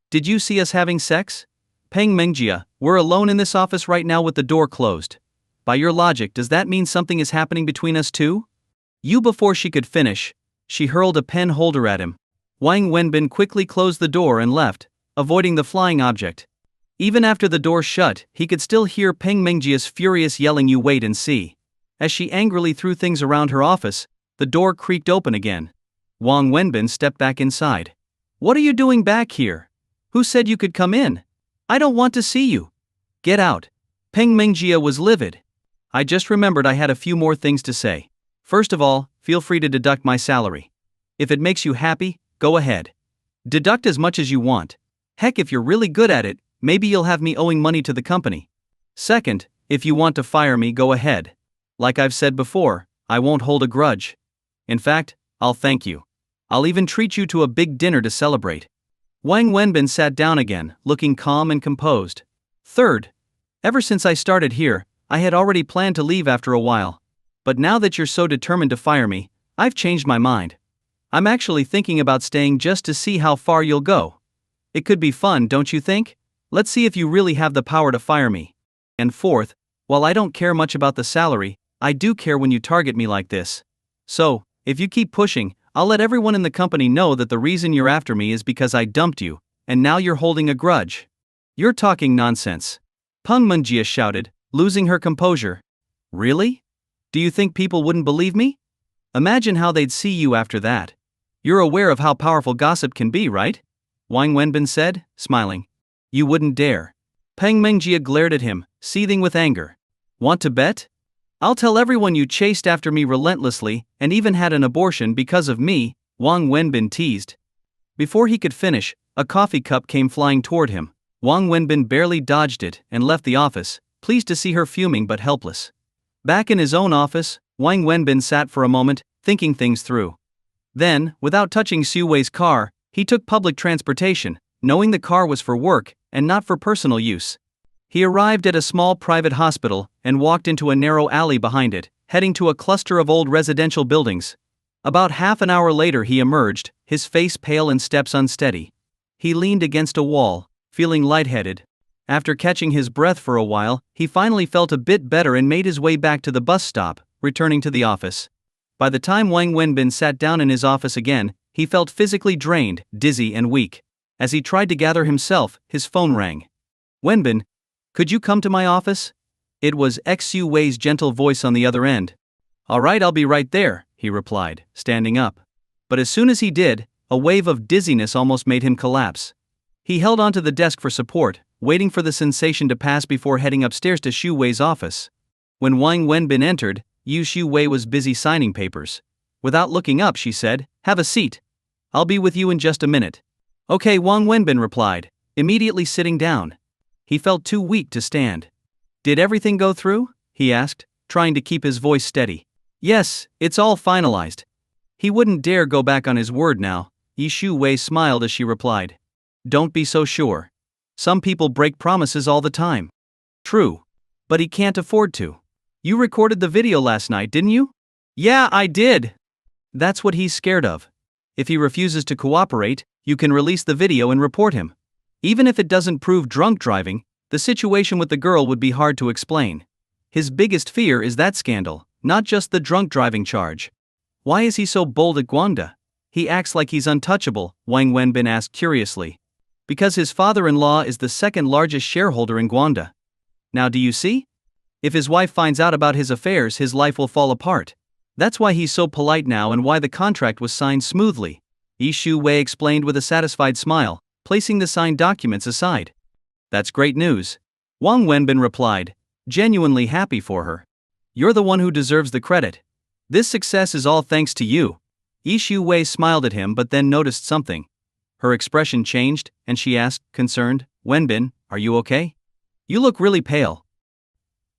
Did you see us having sex? Peng Mengjia, we're alone in this office right now with the door closed. By your logic, does that mean something is happening between us too? You before she could finish, she hurled a pen holder at him. Wang Wenbin quickly closed the door and left, avoiding the flying object. Even after the door shut, he could still hear Peng Mingjia's furious yelling, "You wait and see." As she angrily threw things around her office, the door creaked open again. Wang Wenbin stepped back inside. "What are you doing back here? Who said you could come in? I don't want to see you. Get out." Peng Mingjia was livid. "I just remembered I had a few more things to say. First of all, feel free to deduct my salary. If it makes you happy, go ahead. Deduct as much as you want. Heck, if you're really good at it, maybe you'll have me owing money to the company. Second, if you want to fire me, go ahead. Like I've said before, I won't hold a grudge. In fact, I'll thank you. I'll even treat you to a big dinner to celebrate." Wang Wenbin sat down again, looking calm and composed. "Third, ever since I started here, I had already planned to leave after a while. But now that you're so determined to fire me, I've changed my mind. I'm actually thinking about staying just to see how far you'll go. It could be fun, don't you think? Let's see if you really have the power to fire me. And fourth, while I don't care much about the salary, I do care when you target me like this. So, if you keep pushing, I'll let everyone in the company know that the reason you're after me is because I dumped you, and now you're holding a grudge. You're talking nonsense." Peng Mingjia shouted, losing her composure. "Really? Do you think people wouldn't believe me? Imagine how they'd see you after that. You're aware of how powerful gossip can be, right?" Wang Wenbin said, smiling. "You wouldn't dare." Peng Mingjia glared at him, seething with anger. "Want to bet? I'll tell everyone you chased after me relentlessly and even had an abortion because of me," Wang Wenbin teased. Before he could finish, a coffee cup came flying toward him. Wang Wenbin barely dodged it and left the office, pleased to see her fuming but helpless. Back in his own office, Wang Wenbin sat for a moment, thinking things through. Then, without touching Xu Wei's car, he took public transportation, knowing the car was for work and not for personal use. He arrived at a small private hospital and walked into a narrow alley behind it, heading to a cluster of old residential buildings. About half an hour later he emerged, his face pale and steps unsteady. He leaned against a wall, feeling lightheaded. After catching his breath for a while, he finally felt a bit better and made his way back to the bus stop, returning to the office. By the time Wang Wenbin sat down in his office again, he felt physically drained, dizzy and weak. As he tried to gather himself, his phone rang. "Wenbin, could you come to my office?" It was Xu Wei's gentle voice on the other end. "All right, I'll be right there," he replied, standing up. But as soon as he did, a wave of dizziness almost made him collapse. He held onto the desk for support, waiting for the sensation to pass before heading upstairs to Xu Wei's office. When Wang Wenbin entered, Xu Wei was busy signing papers. Without looking up, she said, "Have a seat. I'll be with you in just a minute." "Okay," Wang Wenbin replied, immediately sitting down. He felt too weak to stand. "Did everything go through?" he asked, trying to keep his voice steady. "Yes, it's all finalized." He wouldn't dare go back on his word now. Xu Wei smiled as she replied. "Don't be so sure. Some people break promises all the time." "True. But he can't afford to. You recorded the video last night, didn't you?" "Yeah, I did." "That's what he's scared of. If he refuses to cooperate, you can release the video and report him. Even if it doesn't prove drunk driving, the situation with the girl would be hard to explain. His biggest fear is that scandal, not just the drunk driving charge." "Why is he so bold at Guangda? He acts like he's untouchable," Wang Wenbin asked curiously. "Because his father-in-law is the second largest shareholder in Guangda. Now do you see? If his wife finds out about his affairs, his life will fall apart. That's why he's so polite now and why the contract was signed smoothly," Xu Wei explained with a satisfied smile, placing the signed documents aside. "That's great news," Wang Wenbin replied, genuinely happy for her. "You're the one who deserves the credit. This success is all thanks to you." Xu Wei smiled at him but then noticed something. Her expression changed, and she asked, concerned, "Wenbin, are you okay? You look really pale."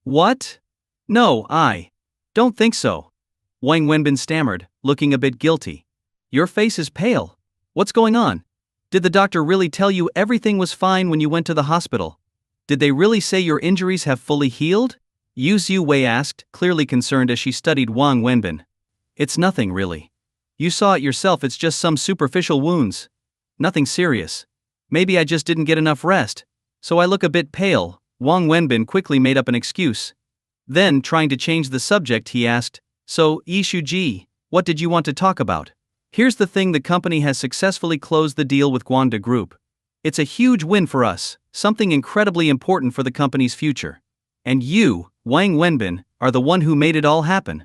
"What? No, I don't think so," Wang Wenbin stammered, looking a bit guilty. "Your face is pale. What's going on? Did the doctor really tell you everything was fine when you went to the hospital? Did they really say your injuries have fully healed?" Xu Wei asked, clearly concerned as she studied Wang Wenbin. "It's nothing really. You saw it yourself, it's just some superficial wounds. Nothing serious. Maybe I just didn't get enough rest, so I look a bit pale." Wang Wenbin quickly made up an excuse. Then, trying to change the subject, he asked, "So, Yishuji, What did you want to talk about? Here's the thing, the company has successfully closed the deal with Gwanda Group. It's a huge win for us, something incredibly important for the company's future. And you, Wang Wenbin, are the one who made it all happen.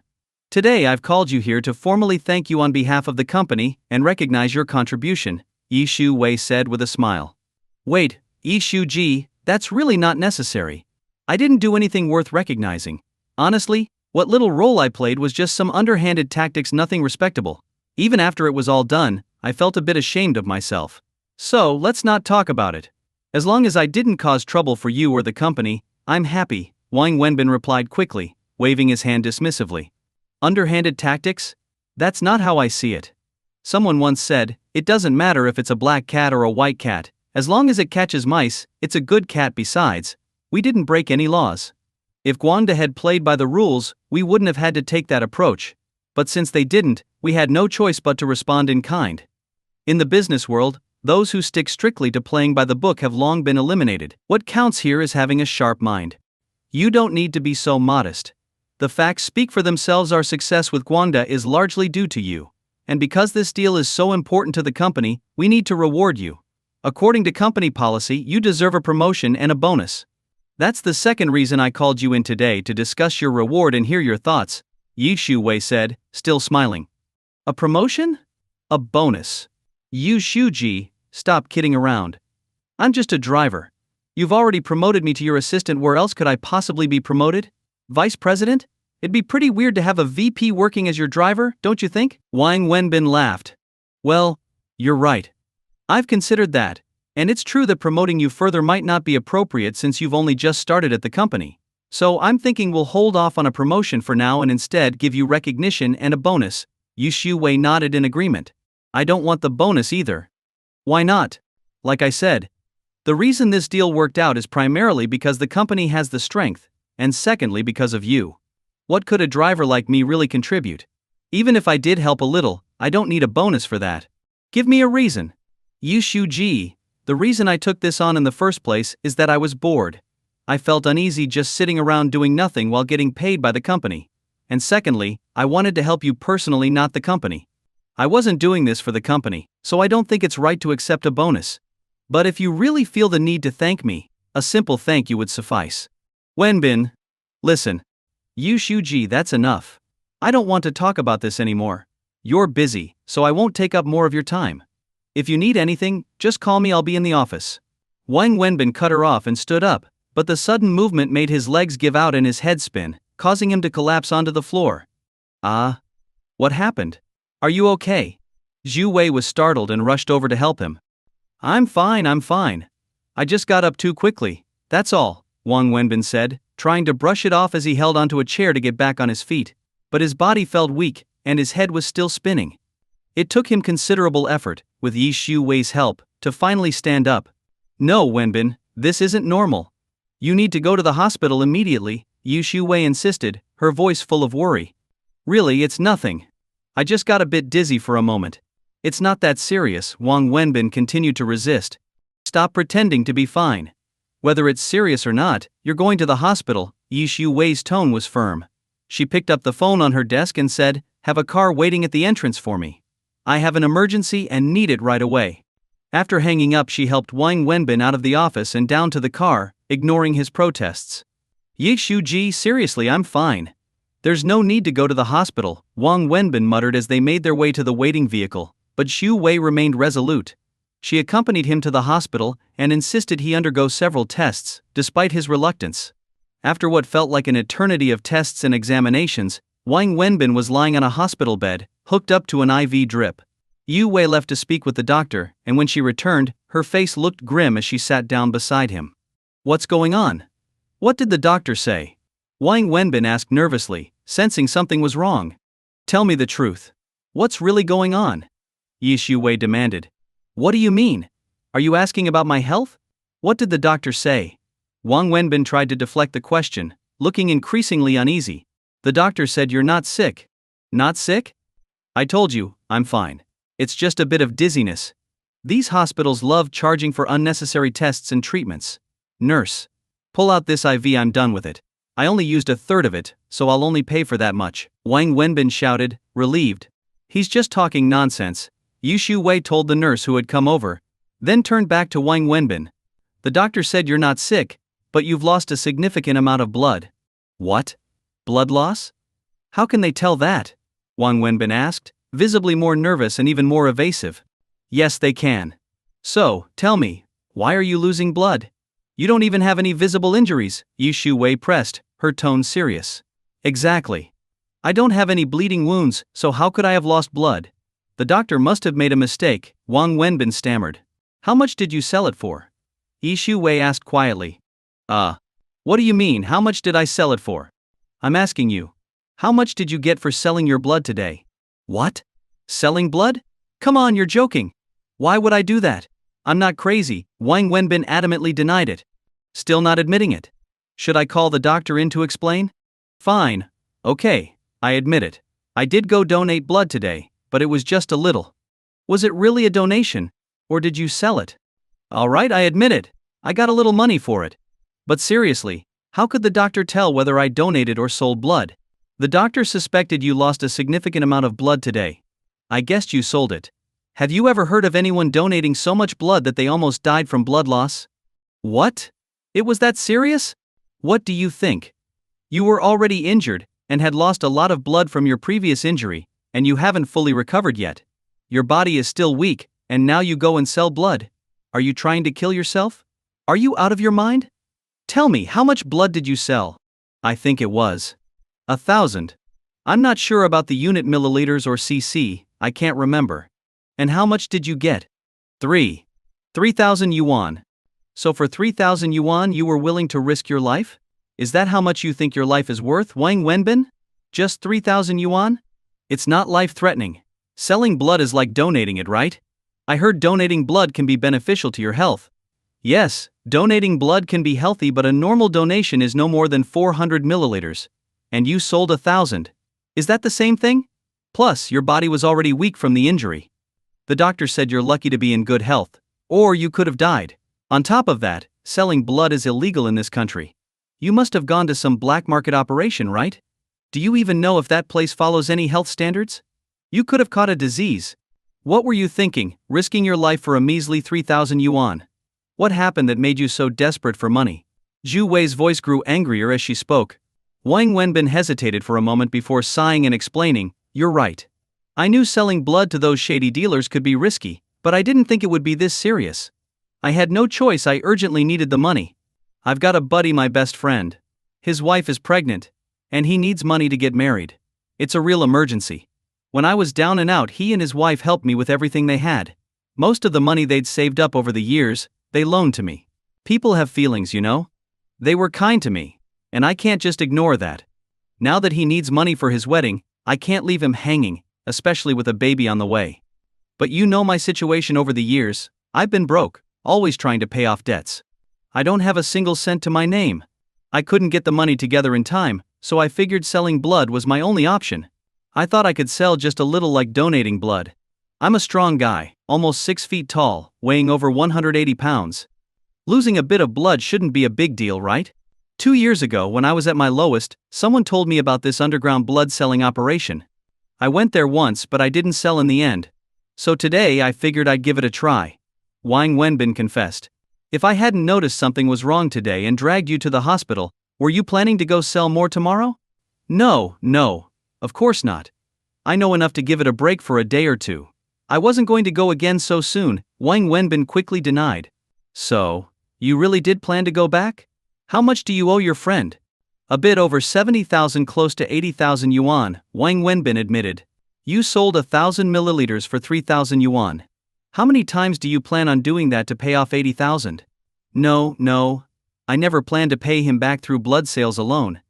Today I've called you here to formally thank you on behalf of the company and recognize your contribution, Yi Shu Wei said with a smile. Wait, Yi Shu Ji, that's really not necessary. I didn't do anything worth recognizing. Honestly, what little role I played was just some underhanded tactics, nothing respectable. Even after it was all done, I felt a bit ashamed of myself. So, let's not talk about it. As long as I didn't cause trouble for you or the company, I'm happy, Wang Wenbin replied quickly, waving his hand dismissively. Underhanded tactics? That's not how I see it. Someone once said, it doesn't matter if it's a black cat or a white cat, as long as it catches mice, it's a good cat. Besides, we didn't break any laws. If Gwanda had played by the rules, we wouldn't have had to take that approach. But since they didn't, we had no choice but to respond in kind. In the business world, those who stick strictly to playing by the book have long been eliminated. What counts here is having a sharp mind. You don't need to be so modest. The facts speak for themselves. Our success with Gwanda is largely due to you. And because this deal is so important to the company, we need to reward you. According to company policy, you deserve a promotion and a bonus. That's the second reason I called you in today, to discuss your reward and hear your thoughts, Yi Shu Wei said, still smiling. A promotion? A bonus. Yu Shuji, stop kidding around. I'm just a driver. You've already promoted me to your assistant. Where else could I possibly be promoted? Vice president? It'd be pretty weird to have a VP working as your driver, don't you think? Wang Wenbin laughed. Well, you're right. I've considered that, and it's true that promoting you further might not be appropriate since you've only just started at the company. So I'm thinking we'll hold off on a promotion for now and instead give you recognition and a bonus. Yu Shu Wei nodded in agreement. I don't want the bonus either. Why not? Like I said, the reason this deal worked out is primarily because the company has the strength, and secondly because of you. What could a driver like me really contribute? Even if I did help a little, I don't need a bonus for that. Give me a reason. Yu Shu Ji, the reason I took this on in the first place is that I was bored. I felt uneasy just sitting around doing nothing while getting paid by the company. And secondly, I wanted to help you personally, not the company. I wasn't doing this for the company, so I don't think it's right to accept a bonus. But if you really feel the need to thank me, a simple thank you would suffice. Wenbin, listen. Yu Shuji, that's enough. I don't want to talk about this anymore. You're busy, so I won't take up more of your time. If you need anything, just call me, I'll be in the office. Wang Wenbin cut her off and stood up, but the sudden movement made his legs give out and his head spin, causing him to collapse onto the floor. What happened? Are you okay? Zhu Wei was startled and rushed over to help him. I'm fine. I just got up too quickly, that's all, Wang Wenbin said, trying to brush it off as he held onto a chair to get back on his feet, but his body felt weak, and his head was still spinning. It took him considerable effort, with Yi Shu Wei's help, to finally stand up. No, Wenbin, this isn't normal. You need to go to the hospital immediately, Yi Shu Wei insisted, her voice full of worry. Really, it's nothing. I just got a bit dizzy for a moment. It's not that serious, Wang Wenbin continued to resist. Stop pretending to be fine. Whether it's serious or not, you're going to the hospital, Yi Shu Wei's tone was firm. She picked up the phone on her desk and said, have a car waiting at the entrance for me. I have an emergency and need it right away. After hanging up, she helped Wang Wenbin out of the office and down to the car, ignoring his protests. Yi Shu Ji, seriously, I'm fine. There's no need to go to the hospital, Wang Wenbin muttered as they made their way to the waiting vehicle, but Shu Wei remained resolute. She accompanied him to the hospital and insisted he undergo several tests, despite his reluctance. After what felt like an eternity of tests and examinations, Wang Wenbin was lying on a hospital bed, hooked up to an IV drip. Yu Wei left to speak with the doctor, and when she returned, her face looked grim as she sat down beside him. What's going on? What did the doctor say? Wang Wenbin asked nervously, sensing something was wrong. Tell me the truth. What's really going on? Yi Shu Wei demanded. What do you mean? Are you asking about my health? What did the doctor say? Wang Wenbin tried to deflect the question, looking increasingly uneasy. The doctor said you're not sick. Not sick? I told you, I'm fine. It's just a bit of dizziness. These hospitals love charging for unnecessary tests and treatments. Nurse. Pull out this IV, I'm done with it. I only used a third of it, so I'll only pay for that much. Wang Wenbin shouted, relieved, He's just talking nonsense, Yu Shu-wei told the nurse who had come over, then turned back to Wang Wenbin. The doctor said you're not sick, but you've lost a significant amount of blood. What? Blood loss? How can they tell that? Wang Wenbin asked, visibly more nervous and even more evasive. Yes, they can. So, tell me, why are you losing blood? You don't even have any visible injuries, Yu Shu-wei pressed, her tone serious. Exactly. I don't have any bleeding wounds, so how could I have lost blood? The doctor must have made a mistake, Wang Wenbin stammered. How much did you sell it for? Yu Shu-wei asked quietly. What do you mean, how much did I sell it for? I'm asking you. How much did you get for selling your blood today? What? Selling blood? Come on, you're joking. Why would I do that? I'm not crazy, Wang Wenbin adamantly denied it. Still not admitting it. Should I call the doctor in to explain? Fine. Okay, I admit it. I did go donate blood today, but it was just a little. Was it really a donation? Or did you sell it? Alright, I admit it. I got a little money for it. But seriously, how could the doctor tell whether I donated or sold blood? The doctor suspected you lost a significant amount of blood today. I guessed you sold it. Have you ever heard of anyone donating so much blood that they almost died from blood loss? What? It was that serious? What do you think? You were already injured, and had lost a lot of blood from your previous injury, and you haven't fully recovered yet. Your body is still weak, and now you go and sell blood. Are you trying to kill yourself? Are you out of your mind? Tell me, how much blood did you sell? I think it was 1,000. I'm not sure about the unit milliliters or cc, I can't remember. And how much did you get? 3,000 yuan. So for 3,000 yuan you were willing to risk your life? Is that how much you think your life is worth, Wang Wenbin? Just 3,000 yuan? It's not life-threatening. Selling blood is like donating it, right? I heard donating blood can be beneficial to your health. Yes, donating blood can be healthy, but a normal donation is no more than 400 milliliters. And you sold 1,000. Is that the same thing? Plus, your body was already weak from the injury. The doctor said you're lucky to be in good health. Or you could have died. On top of that, selling blood is illegal in this country. You must have gone to some black market operation, right? Do you even know if that place follows any health standards? You could have caught a disease. What were you thinking, risking your life for a measly 3,000 yuan? What happened that made you so desperate for money? Zhu Wei's voice grew angrier as she spoke. Wang Wenbin hesitated for a moment before sighing and explaining, You're right. I knew selling blood to those shady dealers could be risky, but I didn't think it would be this serious. I had no choice, I urgently needed the money. I've got a buddy, my best friend. His wife is pregnant, and he needs money to get married. It's a real emergency. When I was down and out, he and his wife helped me with everything they had. Most of the money they'd saved up over the years, they loaned to me. People have feelings, you know? They were kind to me, and I can't just ignore that. Now that he needs money for his wedding, I can't leave him hanging, especially with a baby on the way. But you know my situation over the years, I've been broke, always trying to pay off debts. I don't have a single cent to my name. I couldn't get the money together in time, so I figured selling blood was my only option. I thought I could sell just a little, like donating blood. I'm a strong guy, almost 6 feet tall, weighing over 180 pounds. Losing a bit of blood shouldn't be a big deal, right? 2 years ago, when I was at my lowest, someone told me about this underground blood selling operation. I went there once, but I didn't sell in the end. So today I figured I'd give it a try. Wang Wenbin confessed. If I hadn't noticed something was wrong today and dragged you to the hospital, were you planning to go sell more tomorrow? No, of course not. I know enough to give it a break for a day or two. I wasn't going to go again so soon, Wang Wenbin quickly denied. So, you really did plan to go back? How much do you owe your friend? A bit over 70,000, close to 80,000 yuan, Wang Wenbin admitted. You sold 1,000 milliliters for 3,000 yuan. How many times do you plan on doing that to pay off 80,000? No. I never planned to pay him back through blood sales alone.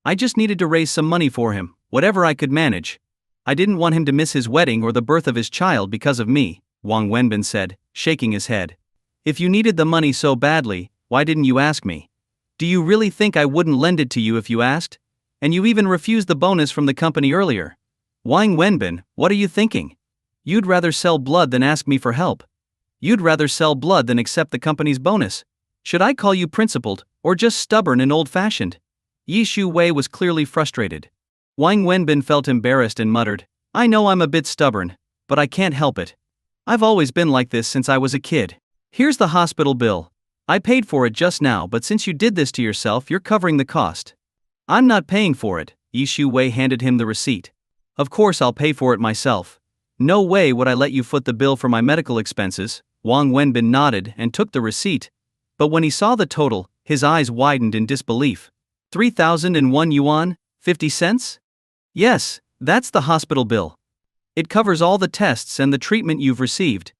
I just needed to raise some money for him, whatever I could manage. I didn't want him to miss his wedding or the birth of his child because of me, Wang Wenbin said, shaking his head. If you needed the money so badly, why didn't you ask me? Do you really think I wouldn't lend it to you if you asked? And you even refused the bonus from the company earlier. Wang Wenbin, what are you thinking? You'd rather sell blood than ask me for help. You'd rather sell blood than accept the company's bonus. Should I call you principled, or just stubborn and old-fashioned? Yu Shu-wei was clearly frustrated. Wang Wenbin felt embarrassed and muttered, I know I'm a bit stubborn, but I can't help it. I've always been like this since I was a kid. Here's the hospital bill. I paid for it just now, but since you did this to yourself, you're covering the cost. I'm not paying for it. Yi Shu-wei handed him the receipt. Of course I'll pay for it myself. No way would I let you foot the bill for my medical expenses. Wang Wenbin nodded and took the receipt. But when he saw the total, his eyes widened in disbelief. 3,001 yuan, 50 cents? Yes, that's the hospital bill. It covers all the tests and the treatment you've received.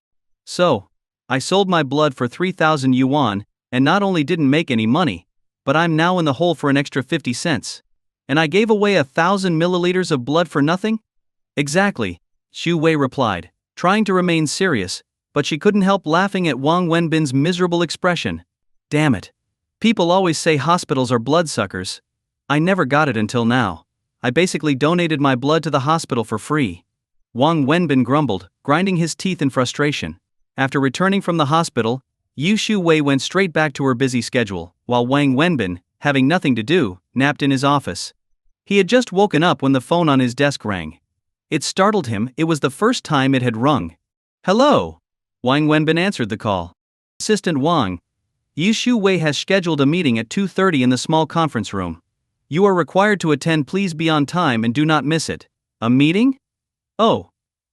So, I sold my blood for 3,000 yuan, and not only didn't make any money, but I'm now in the hole for an extra 50 cents. And I gave away 1,000 milliliters of blood for nothing? Exactly, Shu-wei replied, trying to remain serious, but she couldn't help laughing at Wang Wenbin's miserable expression. Damn it. People always say hospitals are bloodsuckers. I never got it until now. I basically donated my blood to the hospital for free. Wang Wenbin grumbled, grinding his teeth in frustration. After returning from the hospital, Yi Shu-wei went straight back to her busy schedule, while Wang Wenbin, having nothing to do, napped in his office. He had just woken up when the phone on his desk rang. It startled him. It was the first time it had rung. Hello? Wang Wenbin answered the call. Assistant Wang. Yi Shu-wei has scheduled a meeting at 2:30 in the small conference room. You are required to attend. Please be on time and do not miss it. A meeting? Oh.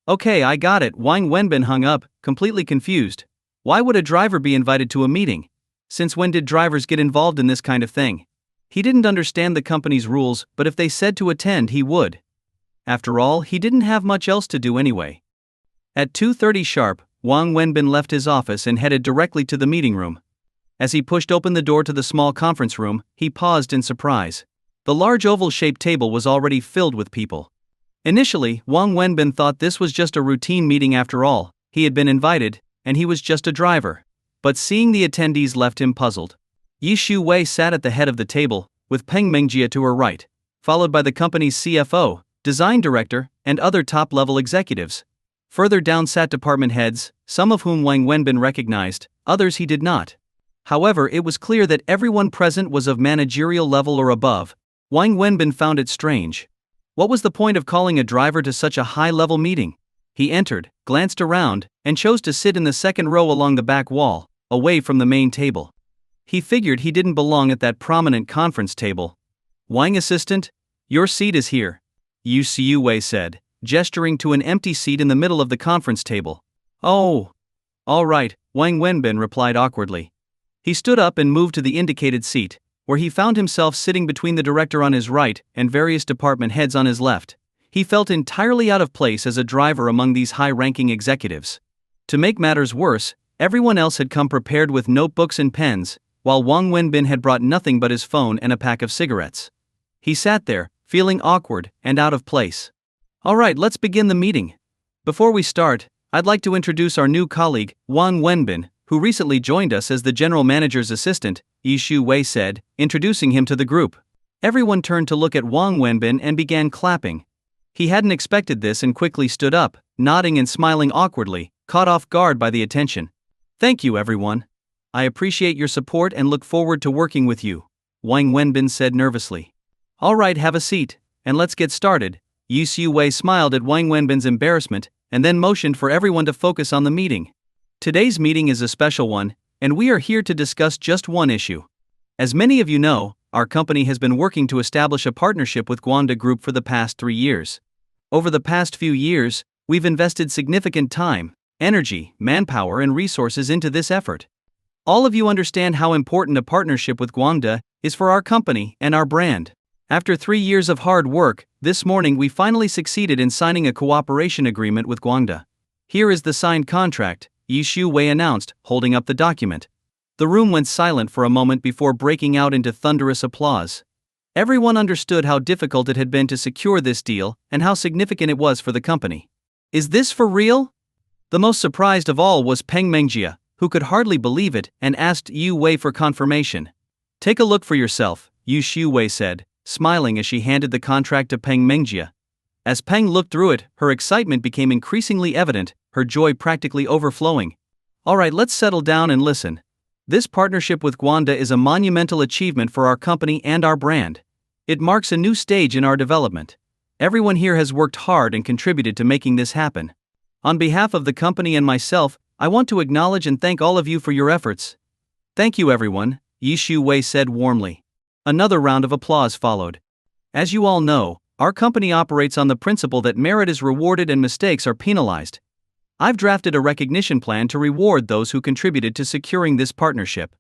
Okay, I got it. Wang Wenbin hung up, completely confused. Why would a driver be invited to a meeting? Since when did drivers get involved in this kind of thing? He didn't understand the company's rules, but if they said to attend, he would. After all, he didn't have much else to do anyway. At 2:30 sharp, Wang Wenbin left his office and headed directly to the meeting room. As he pushed open the door to the small conference room, he paused in surprise. The large oval-shaped table was already filled with people. Initially, Wang Wenbin thought this was just a routine meeting after all. He had been invited, and he was just a driver. But seeing the attendees left him puzzled. Yi Shu-wei sat at the head of the table, with Peng Mengjie to her right, followed by the company's CFO, design director, and other top-level executives. Further down sat department heads, some of whom Wang Wenbin recognized, others he did not. However, it was clear that everyone present was of managerial level or above. Wang Wenbin found it strange. What was the point of calling a driver to such a high-level meeting? He entered, glanced around, and chose to sit in the second row along the back wall, away from the main table. He figured he didn't belong at that prominent conference table. Wang assistant, your seat is here, Yi Shu-wei said, gesturing to an empty seat in the middle of the conference table. Oh. All right, Wang Wenbin replied awkwardly. He stood up and moved to the indicated seat, where he found himself sitting between the director on his right and various department heads on his left. He felt entirely out of place as a driver among these high-ranking executives. To make matters worse, everyone else had come prepared with notebooks and pens, while Wang Wenbin had brought nothing but his phone and a pack of cigarettes. He sat there, feeling awkward and out of place. All right, let's begin the meeting. Before we start, I'd like to introduce our new colleague, Wang Wenbin, who recently joined us as the general manager's assistant, Yi Shu-wei said, introducing him to the group. Everyone turned to look at Wang Wenbin and began clapping. He hadn't expected this and quickly stood up, nodding and smiling awkwardly, caught off guard by the attention. Thank you, everyone. I appreciate your support and look forward to working with you, Wang Wenbin said nervously. All right, have a seat, and let's get started. Yi Shu-wei smiled at Wang Wenbin's embarrassment, and then motioned for everyone to focus on the meeting. Today's meeting is a special one, and we are here to discuss just one issue. As many of you know, our company has been working to establish a partnership with Gwanda Group for the past 3 years. Over the past few years, we've invested significant time, energy, manpower, and resources into this effort. All of you understand how important a partnership with Gwanda is for our company and our brand. After 3 years of hard work, this morning we finally succeeded in signing a cooperation agreement with Gwanda. Here is the signed contract, Yi Shu-wei announced, holding up the document. The room went silent for a moment before breaking out into thunderous applause. Everyone understood how difficult it had been to secure this deal and how significant it was for the company. Is this for real? The most surprised of all was Peng Mengjie, who could hardly believe it and asked Yu-wei for confirmation. Take a look for yourself, Yi Shu-wei said, smiling as she handed the contract to Peng Mengjie. As Peng looked through it, her excitement became increasingly evident, her joy practically overflowing. All right, let's settle down and listen. This partnership with Gwanda is a monumental achievement for our company and our brand. It marks a new stage in our development. Everyone here has worked hard and contributed to making this happen. On behalf of the company and myself, I want to acknowledge and thank all of you for your efforts. Thank you everyone, Yi Shu Wei said warmly. Another round of applause followed. As you all know, our company operates on the principle that merit is rewarded and mistakes are penalized. I've drafted a recognition plan to reward those who contributed to securing this partnership.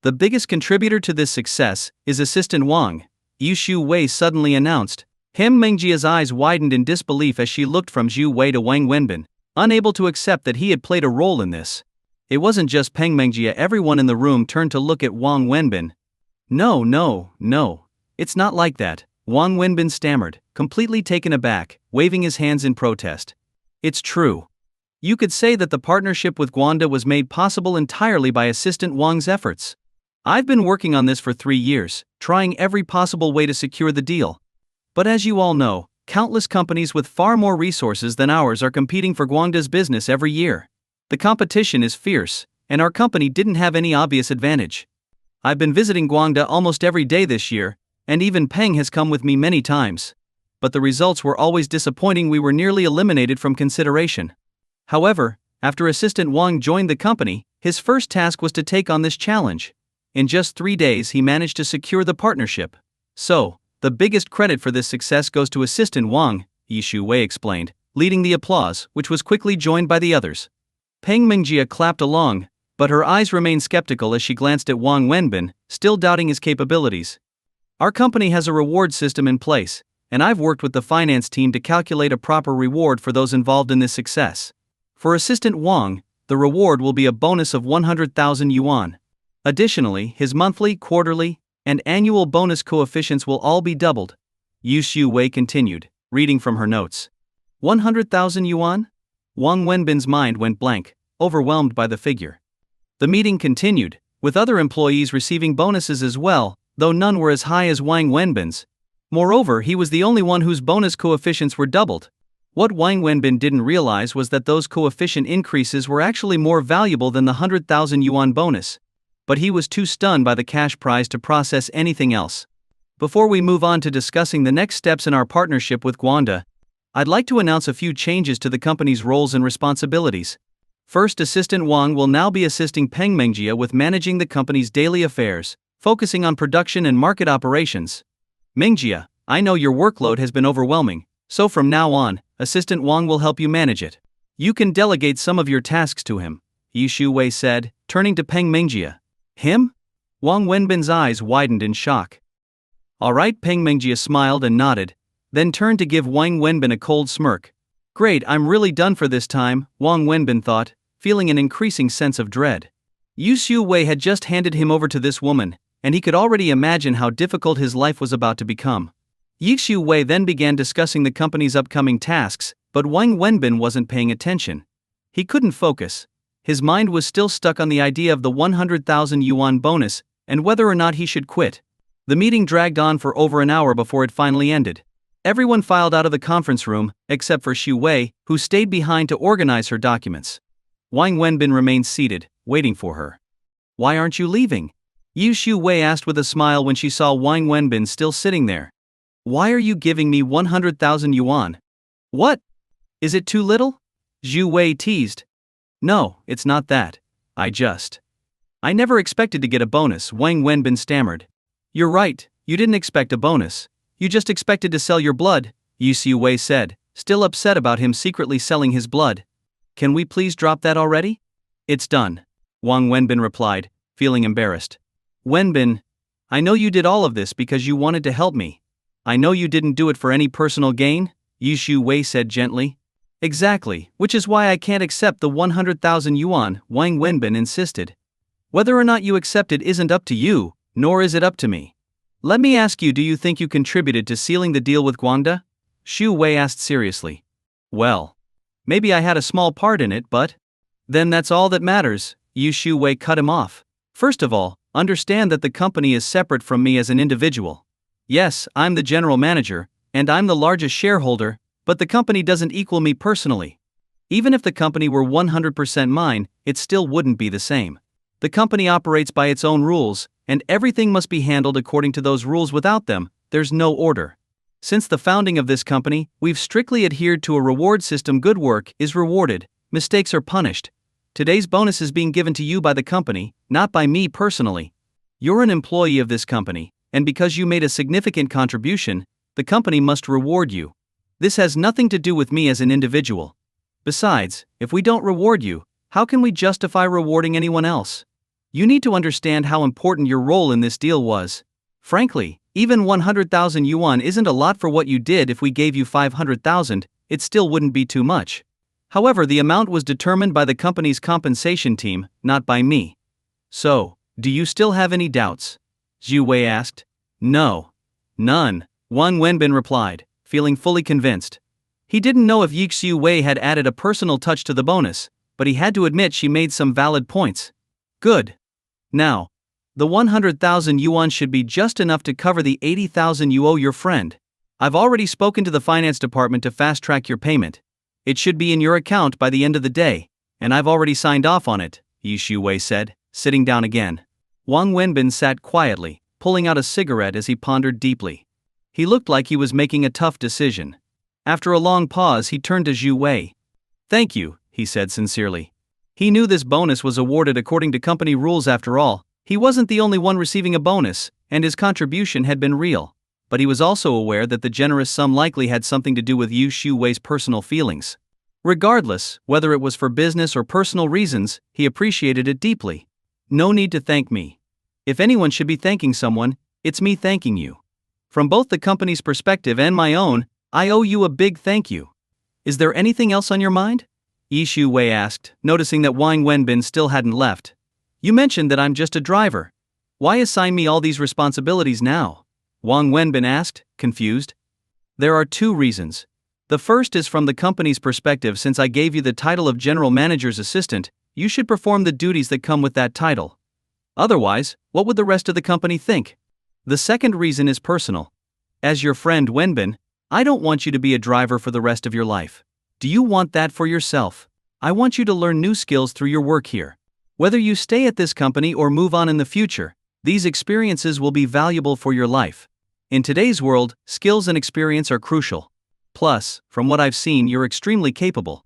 The biggest contributor to this success is Assistant Wang, Yi Shu Wei suddenly announced. Mengjia's eyes widened in disbelief as she looked from Zhu Wei to Wang Wenbin, unable to accept that he had played a role in this. It wasn't just Peng Mengjia, everyone in the room turned to look at Wang Wenbin. No, it's not like that, Wang Wenbin stammered, completely taken aback, waving his hands in protest. It's true. You could say that the partnership with Guanda was made possible entirely by Assistant Wang's efforts. I've been working on this for 3 years, trying every possible way to secure the deal. But as you all know, countless companies with far more resources than ours are competing for Guanda's business every year. The competition is fierce, and our company didn't have any obvious advantage. I've been visiting Guangda almost every day this year, and even Peng has come with me many times. But the results were always disappointing. We were nearly eliminated from consideration. However, after Assistant Wang joined the company, his first task was to take on this challenge. In just 3 days he managed to secure the partnership. So, the biggest credit for this success goes to Assistant Wang, Yi Shu Wei explained, leading the applause, which was quickly joined by the others. Peng Mengjia clapped along, but her eyes remained skeptical as she glanced at Wang Wenbin, still doubting his capabilities. Our company has a reward system in place, and I've worked with the finance team to calculate a proper reward for those involved in this success. For Assistant Wang, the reward will be a bonus of 100,000 yuan. Additionally, his monthly, quarterly, and annual bonus coefficients will all be doubled. Yi Shu Wei continued, reading from her notes. 100,000 yuan? Wang Wenbin's mind went blank, overwhelmed by the figure. The meeting continued, with other employees receiving bonuses as well, though none were as high as Wang Wenbin's. Moreover, he was the only one whose bonus coefficients were doubled. What Wang Wenbin didn't realize was that those coefficient increases were actually more valuable than the 100,000 yuan bonus. But he was too stunned by the cash prize to process anything else. Before we move on to discussing the next steps in our partnership with Guanda, I'd like to announce a few changes to the company's roles and responsibilities. First, Assistant Wang will now be assisting Peng Mengjia with managing the company's daily affairs, focusing on production and market operations. Mengjia, I know your workload has been overwhelming, so from now on, Assistant Wang will help you manage it. You can delegate some of your tasks to him, Yi Shu Wei said, turning to Peng Mengjia. Him? Wang Wenbin's eyes widened in shock. All right, Peng Mengjia smiled and nodded, then turned to give Wang Wenbin a cold smirk. Great, I'm really done for this time, Wang Wenbin thought, feeling an increasing sense of dread. Yi Shu Wei had just handed him over to this woman, and he could already imagine how difficult his life was about to become. Yi Shu Wei then began discussing the company's upcoming tasks, but Wang Wenbin wasn't paying attention. He couldn't focus. His mind was still stuck on the idea of the 100,000 yuan bonus, and whether or not he should quit. The meeting dragged on for over an hour before it finally ended. Everyone filed out of the conference room, except for Shu Wei, who stayed behind to organize her documents. Wang Wenbin remained seated, waiting for her. Why aren't you leaving? Yi Shu Wei asked with a smile when she saw Wang Wenbin still sitting there. Why are you giving me 100,000 yuan? What? Is it too little? Zhu Wei teased. No, it's not that. I never expected to get a bonus, Wang Wenbin stammered. You're right, you didn't expect a bonus. You just expected to sell your blood, Yi Shu Wei said, still upset about him secretly selling his blood. Can we please drop that already? It's done, Wang Wenbin replied, feeling embarrassed. Wenbin, I know you did all of this because you wanted to help me. I know you didn't do it for any personal gain, Yi Shu Wei said gently. Exactly, which is why I can't accept the 100,000 yuan, Wang Wenbin insisted. Whether or not you accept it isn't up to you, nor is it up to me. Let me ask you, do you think you contributed to sealing the deal with Guanda? Shu Wei asked seriously. Well, maybe I had a small part in it, but then that's all that matters, Yi Shu Wei cut him off. First of all, understand that the company is separate from me as an individual. Yes, I'm the general manager, and I'm the largest shareholder, but the company doesn't equal me personally. Even if the company were 100% mine, it still wouldn't be the same. The company operates by its own rules, and everything must be handled according to those rules. Without them, there's no order. Since the founding of this company, we've strictly adhered to a reward system. Good work is rewarded, mistakes are punished. Today's bonus is being given to you by the company, not by me personally. You're an employee of this company, and because you made a significant contribution, the company must reward you. This has nothing to do with me as an individual. Besides, if we don't reward you, how can we justify rewarding anyone else? You need to understand how important your role in this deal was. Frankly, even 100,000 yuan isn't a lot for what you did. If we gave you 500,000, it still wouldn't be too much. However, the amount was determined by the company's compensation team, not by me. So, do you still have any doubts? Zhu Wei asked. No. None, Wang Wenbin replied, feeling fully convinced. He didn't know if Zhu Wei had added a personal touch to the bonus, but he had to admit she made some valid points. Good. Now, the 100,000 yuan should be just enough to cover the 80,000 you owe your friend. I've already spoken to the finance department to fast-track your payment. It should be in your account by the end of the day, and I've already signed off on it, Zhu Wei said, sitting down again. Wang Wenbin sat quietly, pulling out a cigarette as he pondered deeply. He looked like he was making a tough decision. After a long pause, he turned to Zhu Wei. Thank you, he said sincerely. He knew this bonus was awarded according to company rules. After all, he wasn't the only one receiving a bonus, and his contribution had been real. But he was also aware that the generous sum likely had something to do with Zhu Wei's personal feelings. Regardless, whether it was for business or personal reasons, he appreciated it deeply. No need to thank me. If anyone should be thanking someone, it's me thanking you. From both the company's perspective and my own, I owe you a big thank you. Is there anything else on your mind? Zhu Wei asked, noticing that Wang Wenbin still hadn't left. You mentioned that I'm just a driver. Why assign me all these responsibilities now? Wang Wenbin asked, confused. There are two reasons. The first is from the company's perspective. Since I gave you the title of general manager's assistant, you should perform the duties that come with that title. Otherwise, what would the rest of the company think? The second reason is personal. As your friend Wenbin, I don't want you to be a driver for the rest of your life. Do you want that for yourself? I want you to learn new skills through your work here. Whether you stay at this company or move on in the future, these experiences will be valuable for your life. In today's world, skills and experience are crucial. Plus, from what I've seen, you're extremely capable.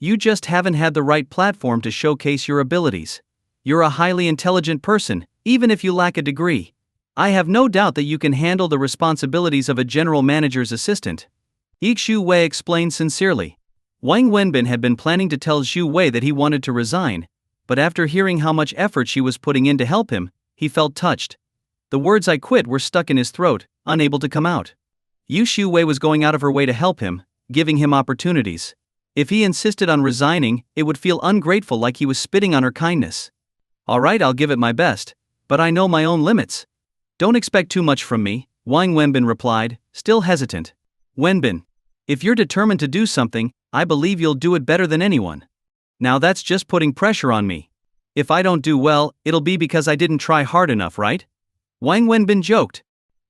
You just haven't had the right platform to showcase your abilities. You're a highly intelligent person, even if you lack a degree. I have no doubt that you can handle the responsibilities of a general manager's assistant. Zhu Wei explained sincerely. Wang Wenbin had been planning to tell Zhu Wei that he wanted to resign, but after hearing how much effort she was putting in to help him, he felt touched. The words "I quit" were stuck in his throat, unable to come out. Zhu Wei was going out of her way to help him, giving him opportunities. If he insisted on resigning, it would feel ungrateful, like he was spitting on her kindness. Alright, I'll give it my best, but I know my own limits. Don't expect too much from me, Wang Wenbin replied, still hesitant. Wenbin, if you're determined to do something, I believe you'll do it better than anyone. Now that's just putting pressure on me. If I don't do well, it'll be because I didn't try hard enough, right? Wang Wenbin joked.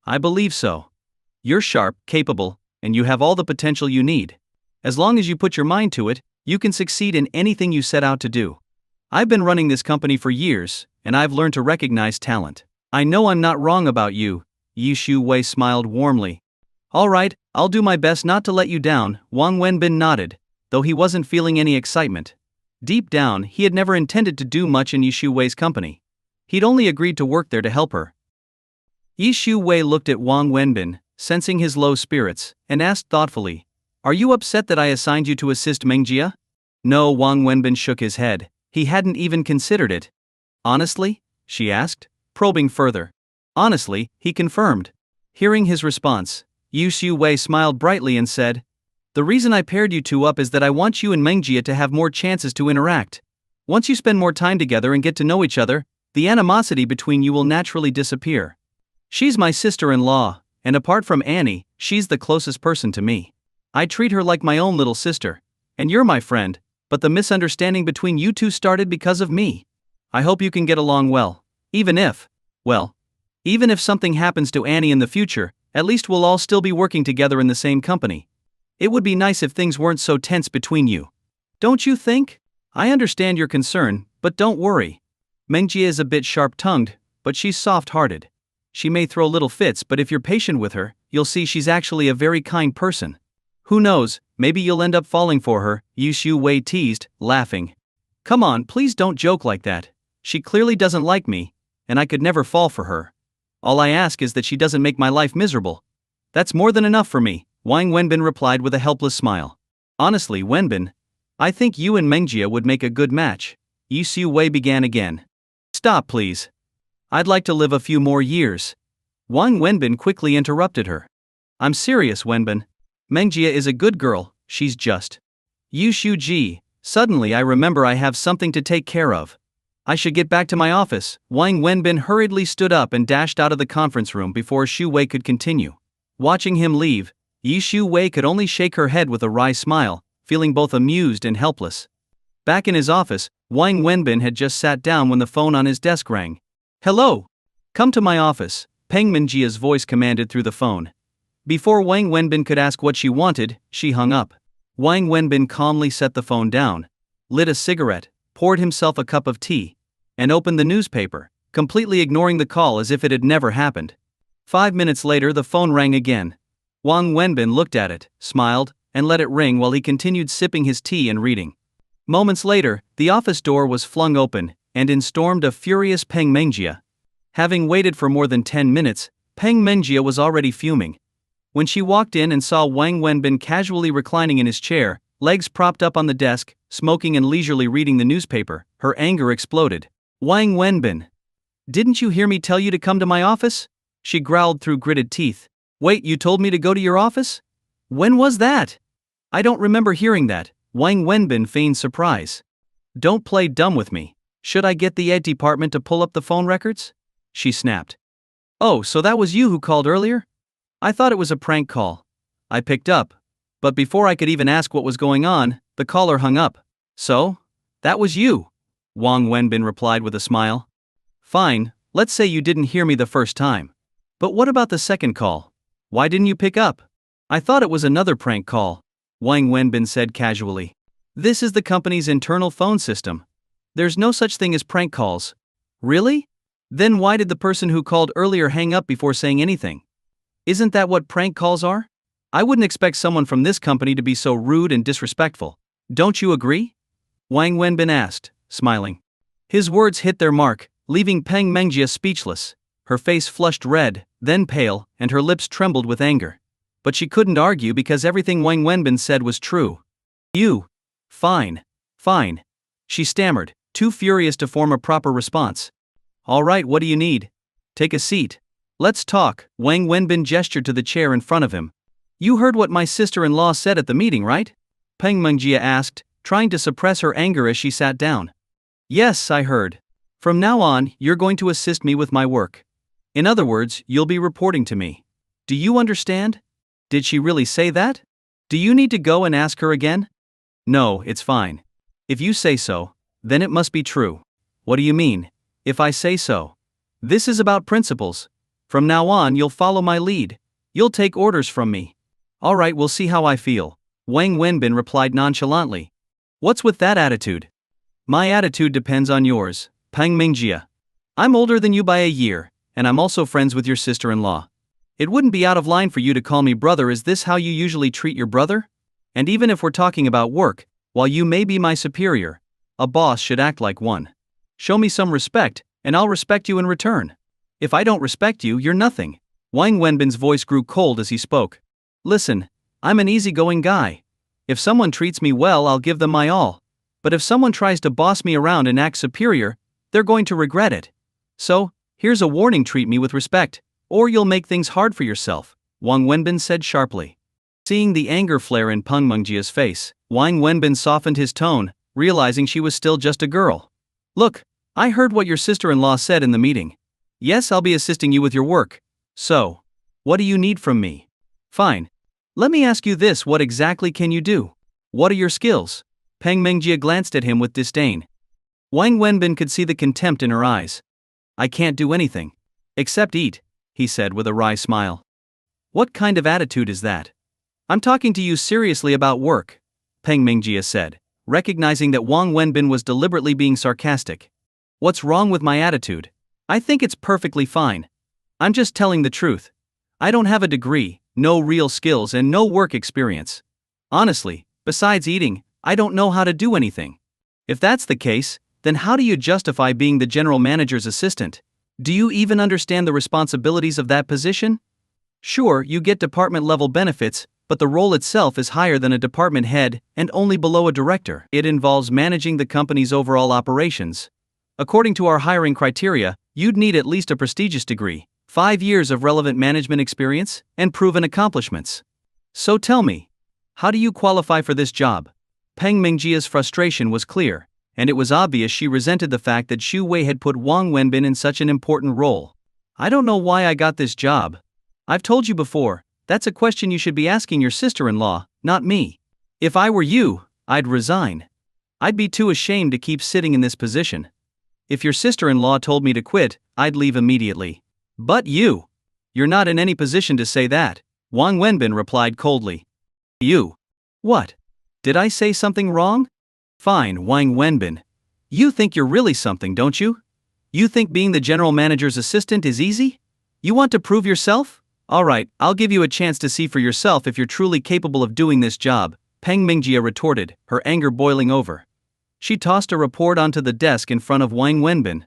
I believe so. You're sharp, capable, and you have all the potential you need. As long as you put your mind to it, you can succeed in anything you set out to do. I've been running this company for years, and I've learned to recognize talent. I know I'm not wrong about you, Zhu Wei smiled warmly. Alright, I'll do my best not to let you down, Wang Wenbin nodded, though he wasn't feeling any excitement. Deep down, he had never intended to do much in Zhu Wei's company. He'd only agreed to work there to help her. Zhu Wei looked at Wang Wenbin, sensing his low spirits, and asked thoughtfully, Are you upset that I assigned you to assist Mengjia? No, Wang Wenbin shook his head. He hadn't even considered it. Honestly? She asked, probing further. Honestly, he confirmed. Hearing his response, Zhu Wei smiled brightly and said, The reason I paired you two up is that I want you and Mengjia to have more chances to interact. Once you spend more time together and get to know each other, the animosity between you will naturally disappear. She's my sister-in-law, and apart from Annie, she's the closest person to me. I treat her like my own little sister, and you're my friend, but the misunderstanding between you two started because of me. I hope you can get along well, even if something happens to Annie in the future, at least we'll all still be working together in the same company. It would be nice if things weren't so tense between you. Don't you think? I understand your concern, but don't worry. Mengjia is a bit sharp-tongued, but she's soft-hearted. She may throw little fits, but if you're patient with her, you'll see she's actually a very kind person. Who knows, maybe you'll end up falling for her, Yu Xiu Wei teased, laughing. Come on, please don't joke like that. She clearly doesn't like me, and I could never fall for her. All I ask is that she doesn't make my life miserable. That's more than enough for me, Wang Wenbin replied with a helpless smile. Honestly, Wenbin, I think you and Mengjia would make a good match. Yu Xiu Wei began again. Stop, please. I'd like to live a few more years. Wang Wenbin quickly interrupted her. I'm serious, Wenbin. Mengjia is a good girl, she's just. Yu Xiu Ji, suddenly I remember I have something to take care of. I should get back to my office. Wang Wenbin hurriedly stood up and dashed out of the conference room before Xu Wei could continue. Watching him leave, Yu Xiu Wei could only shake her head with a wry smile, feeling both amused and helpless. Back in his office, Wang Wenbin had just sat down when the phone on his desk rang. Hello! Come to my office, Peng Mingjia's voice commanded through the phone. Before Wang Wenbin could ask what she wanted, she hung up. Wang Wenbin calmly set the phone down, lit a cigarette, poured himself a cup of tea, and opened the newspaper, completely ignoring the call as if it had never happened. 5 minutes later the phone rang again. Wang Wenbin looked at it, smiled, and let it ring while he continued sipping his tea and reading. Moments later, the office door was flung open, and in stormed a furious Peng Mengjia. Having waited for more than 10 minutes, Peng Mengjia was already fuming. When she walked in and saw Wang Wenbin casually reclining in his chair, legs propped up on the desk, smoking and leisurely reading the newspaper, her anger exploded. Wang Wenbin! Didn't you hear me tell you to come to my office? She growled through gritted teeth. Wait, you told me to go to your office? When was that? I don't remember hearing that, Wang Wenbin feigned surprise. Don't play dumb with me. Should I get the ed department to pull up the phone records? She snapped. Oh, so that was you who called earlier? I thought it was a prank call. I picked up. But before I could even ask what was going on, the caller hung up. So? That was you? Wang Wenbin replied with a smile. Fine, let's say you didn't hear me the first time. But what about the second call? Why didn't you pick up? I thought it was another prank call, Wang Wenbin said casually. This is the company's internal phone system. There's no such thing as prank calls. Really? Then why did the person who called earlier hang up before saying anything? Isn't that what prank calls are? I wouldn't expect someone from this company to be so rude and disrespectful. Don't you agree? Wang Wenbin asked, smiling. His words hit their mark, leaving Peng Mengjia speechless. Her face flushed red, then pale, and her lips trembled with anger. But she couldn't argue because everything Wang Wenbin said was true. You. Fine. Fine. She stammered, too furious to form a proper response. All right, what do you need? Take a seat. Let's talk, Wang Wenbin gestured to the chair in front of him. You heard what my sister-in-law said at the meeting, right? Peng Mengjia asked, trying to suppress her anger as she sat down. Yes, I heard. From now on, you're going to assist me with my work. In other words, you'll be reporting to me. Do you understand? Did she really say that? Do you need to go and ask her again? No, it's fine. If you say so, then it must be true. What do you mean? If I say so. This is about principles. From now on, you'll follow my lead. You'll take orders from me. All right, we'll see how I feel, Wang Wenbin replied nonchalantly. What's with that attitude? My attitude depends on yours, Peng Mengjia. I'm older than you by a year, and I'm also friends with your sister-in-law. It wouldn't be out of line for you to call me brother. Is this how you usually treat your brother? And even if we're talking about work, while you may be my superior, a boss should act like one. Show me some respect, and I'll respect you in return. If I don't respect you, you're nothing. Wang Wenbin's voice grew cold as he spoke. Listen, I'm an easygoing guy. If someone treats me well, I'll give them my all. But if someone tries to boss me around and act superior, they're going to regret it. So, here's a warning: treat me with respect, or you'll make things hard for yourself, Wang Wenbin said sharply. Seeing the anger flare in Peng Mengjia's face, Wang Wenbin softened his tone, realizing she was still just a girl. Look, I heard what your sister-in-law said in the meeting. Yes, I'll be assisting you with your work. So, what do you need from me? Fine. Let me ask you this: what exactly can you do? What are your skills? Peng Mengjia glanced at him with disdain. Wang Wenbin could see the contempt in her eyes. I can't do anything. Except eat, he said with a wry smile. What kind of attitude is that? I'm talking to you seriously about work, Peng Mengjia said, recognizing that Wang Wenbin was deliberately being sarcastic. What's wrong with my attitude? I think it's perfectly fine. I'm just telling the truth. I don't have a degree, no real skills, and no work experience. Honestly, besides eating, I don't know how to do anything. If that's the case, then how do you justify being the general manager's assistant? Do you even understand the responsibilities of that position? Sure, you get department level benefits, but the role itself is higher than a department head and only below a director. It involves managing the company's overall operations. According to our hiring criteria, you'd need at least a prestigious degree, 5 years of relevant management experience, and proven accomplishments. So tell me, how do you qualify for this job? Peng Mingjia's frustration was clear, and it was obvious she resented the fact that Xu Wei had put Wang Wenbin in such an important role. I don't know why I got this job. I've told you before, that's a question you should be asking your sister-in-law, not me. If I were you, I'd resign. I'd be too ashamed to keep sitting in this position. If your sister-in-law told me to quit, I'd leave immediately. But you're not in any position to say that, Wang Wenbin replied coldly. You? What? Did I say something wrong? Fine, Wang Wenbin. You think you're really something, don't you? You think being the general manager's assistant is easy? You want to prove yourself? Alright, I'll give you a chance to see for yourself if you're truly capable of doing this job, Peng Mingjia retorted, her anger boiling over. She tossed a report onto the desk in front of Wang Wenbin.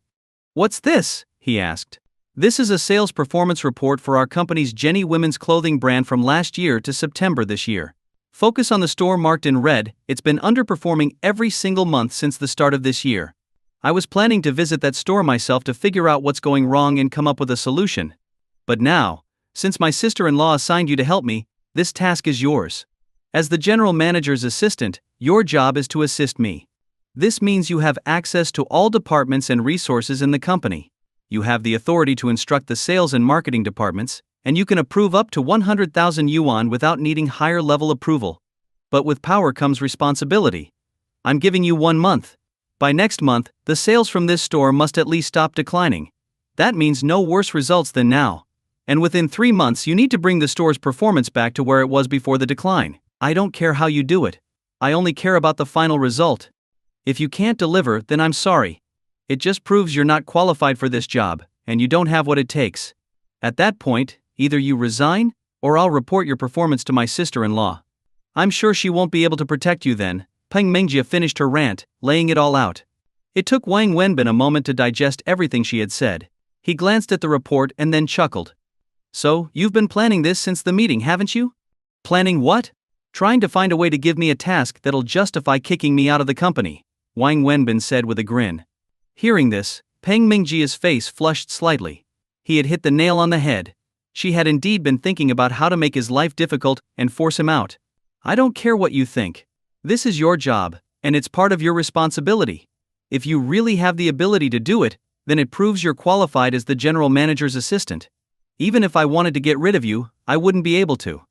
What's this? He asked. This is a sales performance report for our company's Jenny women's clothing brand from last year to September this year. Focus on the store marked in red. It's been underperforming every single month since the start of this year. I was planning to visit that store myself to figure out what's going wrong and come up with a solution. But now, since my sister-in-law assigned you to help me, this task is yours. As the general manager's assistant, your job is to assist me. This means you have access to all departments and resources in the company. You have the authority to instruct the sales and marketing departments, and you can approve up to 100,000 yuan without needing higher level approval. But with power comes responsibility. I'm giving you 1 month. By next month, the sales from this store must at least stop declining. That means no worse results than now. And within 3 months you need to bring the store's performance back to where it was before the decline. I don't care how you do it. I only care about the final result. If you can't deliver, then I'm sorry. It just proves you're not qualified for this job, and you don't have what it takes. At that point, either you resign, or I'll report your performance to my sister-in-law. I'm sure she won't be able to protect you then. Peng Mingjia finished her rant, laying it all out. It took Wang Wenbin a moment to digest everything she had said. He glanced at the report and then chuckled. So, you've been planning this since the meeting, haven't you? Planning what? Trying to find a way to give me a task that'll justify kicking me out of the company, Wang Wenbin said with a grin. Hearing this, Peng Mingjia's face flushed slightly. He had hit the nail on the head. She had indeed been thinking about how to make his life difficult and force him out. I don't care what you think. This is your job, and it's part of your responsibility. If you really have the ability to do it, then it proves you're qualified as the general manager's assistant. Even if I wanted to get rid of you, I wouldn't be able to.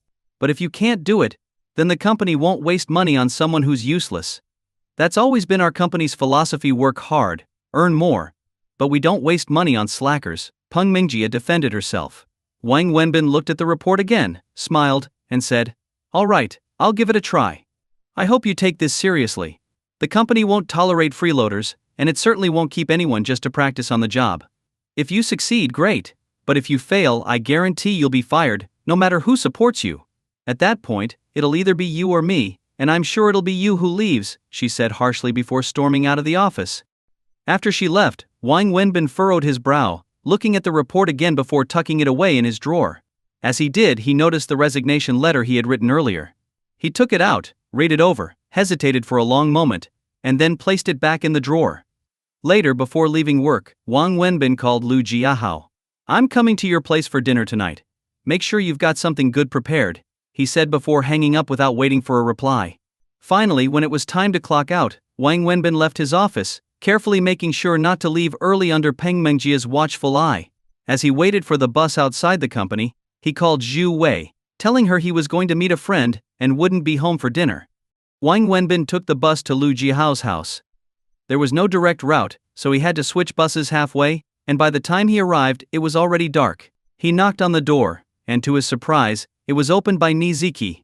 But if you can't do it, then the company won't waste money on someone who's useless. That's always been our company's philosophy: work hard, earn more. But we don't waste money on slackers, Peng Mingjia defended herself. Wang Wenbin looked at the report again, smiled, and said, All right, I'll give it a try. I hope you take this seriously. The company won't tolerate freeloaders, and it certainly won't keep anyone just to practice on the job. If you succeed, great. But if you fail, I guarantee you'll be fired, no matter who supports you. At that point, it'll either be you or me, and I'm sure it'll be you who leaves, she said harshly before storming out of the office. After she left, Wang Wenbin furrowed his brow, looking at the report again before tucking it away in his drawer. As he did, he noticed the resignation letter he had written earlier. He took it out, read it over, hesitated for a long moment, and then placed it back in the drawer. Later, before leaving work, Wang Wenbin called Lu Jiahao. I'm coming to your place for dinner tonight. Make sure you've got something good prepared, he said before hanging up without waiting for a reply. Finally, when it was time to clock out, Wang Wenbin left his office, carefully making sure not to leave early under Peng Mingjia's watchful eye. As he waited for the bus outside the company, he called Xu Wei, telling her he was going to meet a friend and wouldn't be home for dinner. Wang Wenbin took the bus to Lu Jiahao's house. There was no direct route, so he had to switch buses halfway, and by the time he arrived, it was already dark. He knocked on the door, and to his surprise, it was opened by Niziki.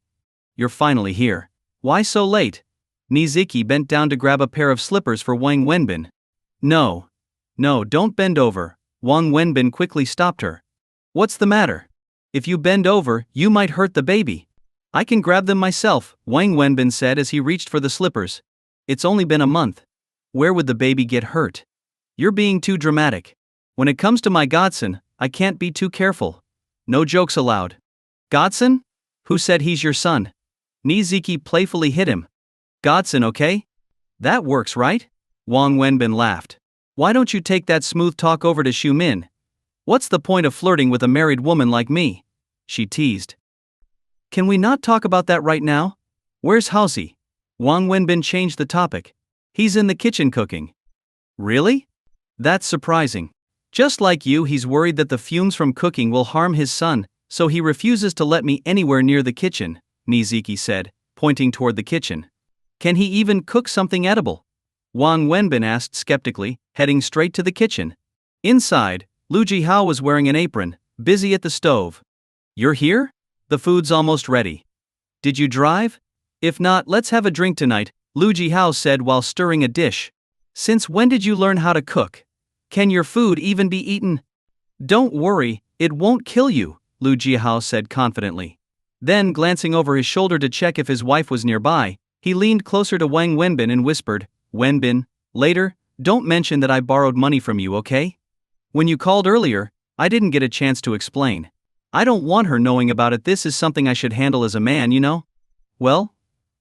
You're finally here. Why so late? Niziki bent down to grab a pair of slippers for Wang Wenbin. No, don't bend over, Wang Wenbin quickly stopped her. What's the matter? If you bend over, you might hurt the baby. I can grab them myself, Wang Wenbin said as he reached for the slippers. It's only been a month. Where would the baby get hurt? You're being too dramatic. When it comes to my godson, I can't be too careful. No jokes allowed. Godson? Who said he's your son? Niziki playfully hit him. Godson, okay? That works, right? Wang Wenbin laughed. Why don't you take that smooth talk over to Xiumin? What's the point of flirting with a married woman like me? She teased. Can we not talk about that right now? Where's Halsey? Wang Wenbin changed the topic. He's in the kitchen cooking. Really? That's surprising. Just like you, he's worried that the fumes from cooking will harm his son, so he refuses to let me anywhere near the kitchen, Niziki said, pointing toward the kitchen. Can he even cook something edible? Wang Wenbin asked skeptically, heading straight to the kitchen. Inside, Lu Jihao was wearing an apron, busy at the stove. You're here? The food's almost ready. Did you drive? If not, let's have a drink tonight, Lu Jihao said while stirring a dish. Since when did you learn how to cook? Can your food even be eaten? Don't worry, it won't kill you, Lu Jihao said confidently. Then, glancing over his shoulder to check if his wife was nearby, he leaned closer to Wang Wenbin and whispered, Wenbin, later, don't mention that I borrowed money from you, okay? When you called earlier, I didn't get a chance to explain. I don't want her knowing about it. This is something I should handle as a man, you know? Well?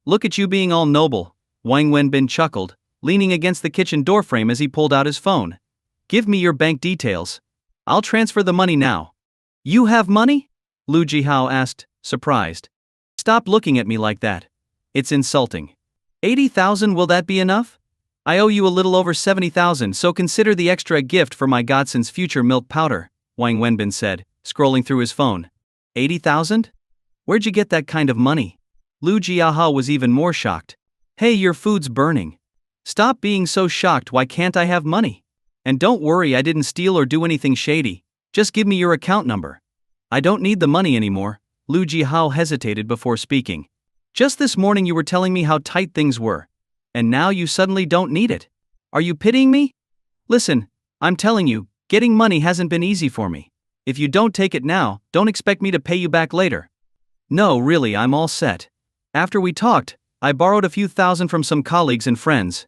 Look at you being all noble, Wang Wenbin chuckled, leaning against the kitchen doorframe as he pulled out his phone. Give me your bank details. I'll transfer the money now. You have money? Lu Jihao asked, surprised. Stop looking at me like that. It's insulting. 80,000, will that be enough? I owe you a little over 70,000, so consider the extra a gift for my godson's future milk powder, Wang Wenbin said, scrolling through his phone. 80,000? Where'd you get that kind of money? Lu Jihao was even more shocked. Hey, your food's burning. Stop being so shocked. Why can't I have money? And don't worry, I didn't steal or do anything shady. Just give me your account number. I don't need the money anymore. Lu Jihao hesitated before speaking. Just this morning you were telling me how tight things were. And now you suddenly don't need it. Are you pitying me? Listen, I'm telling you, getting money hasn't been easy for me. If you don't take it now, don't expect me to pay you back later. No, really, I'm all set. After we talked, I borrowed a few thousand from some colleagues and friends.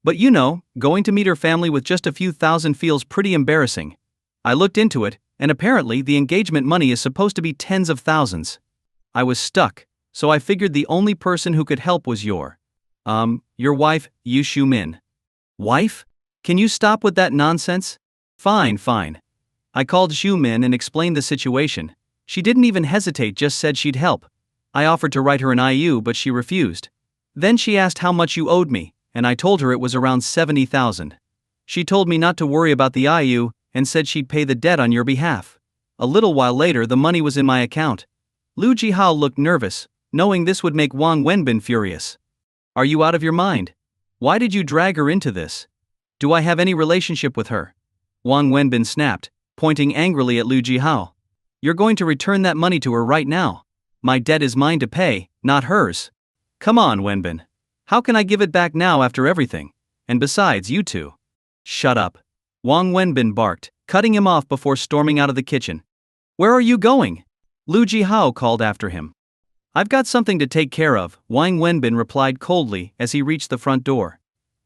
But you know, going to meet her family with just a few thousand feels pretty embarrassing. I looked into it, and apparently the engagement money is supposed to be tens of thousands. I was stuck, so I figured the only person who could help was your wife, Yu Xiumin. Wife? Can you stop with that nonsense? Fine. I called Xiumin and explained the situation. She didn't even hesitate, just said she'd help. I offered to write her an IU, but she refused. Then she asked how much you owed me, and I told her it was around 70,000. She told me not to worry about the IU, and said she'd pay the debt on your behalf. A little while later the money was in my account. Lu Jihao looked nervous, knowing this would make Wang Wenbin furious. Are you out of your mind? Why did you drag her into this? Do I have any relationship with her? Wang Wenbin snapped, pointing angrily at Lu Jihao. You're going to return that money to her right now. My debt is mine to pay, not hers. Come on, Wenbin. How can I give it back now after everything? And besides, you two. Shut up. Wang Wenbin barked, cutting him off before storming out of the kitchen. Where are you going? Lu Jihao called after him. I've got something to take care of, Wang Wenbin replied coldly as he reached the front door.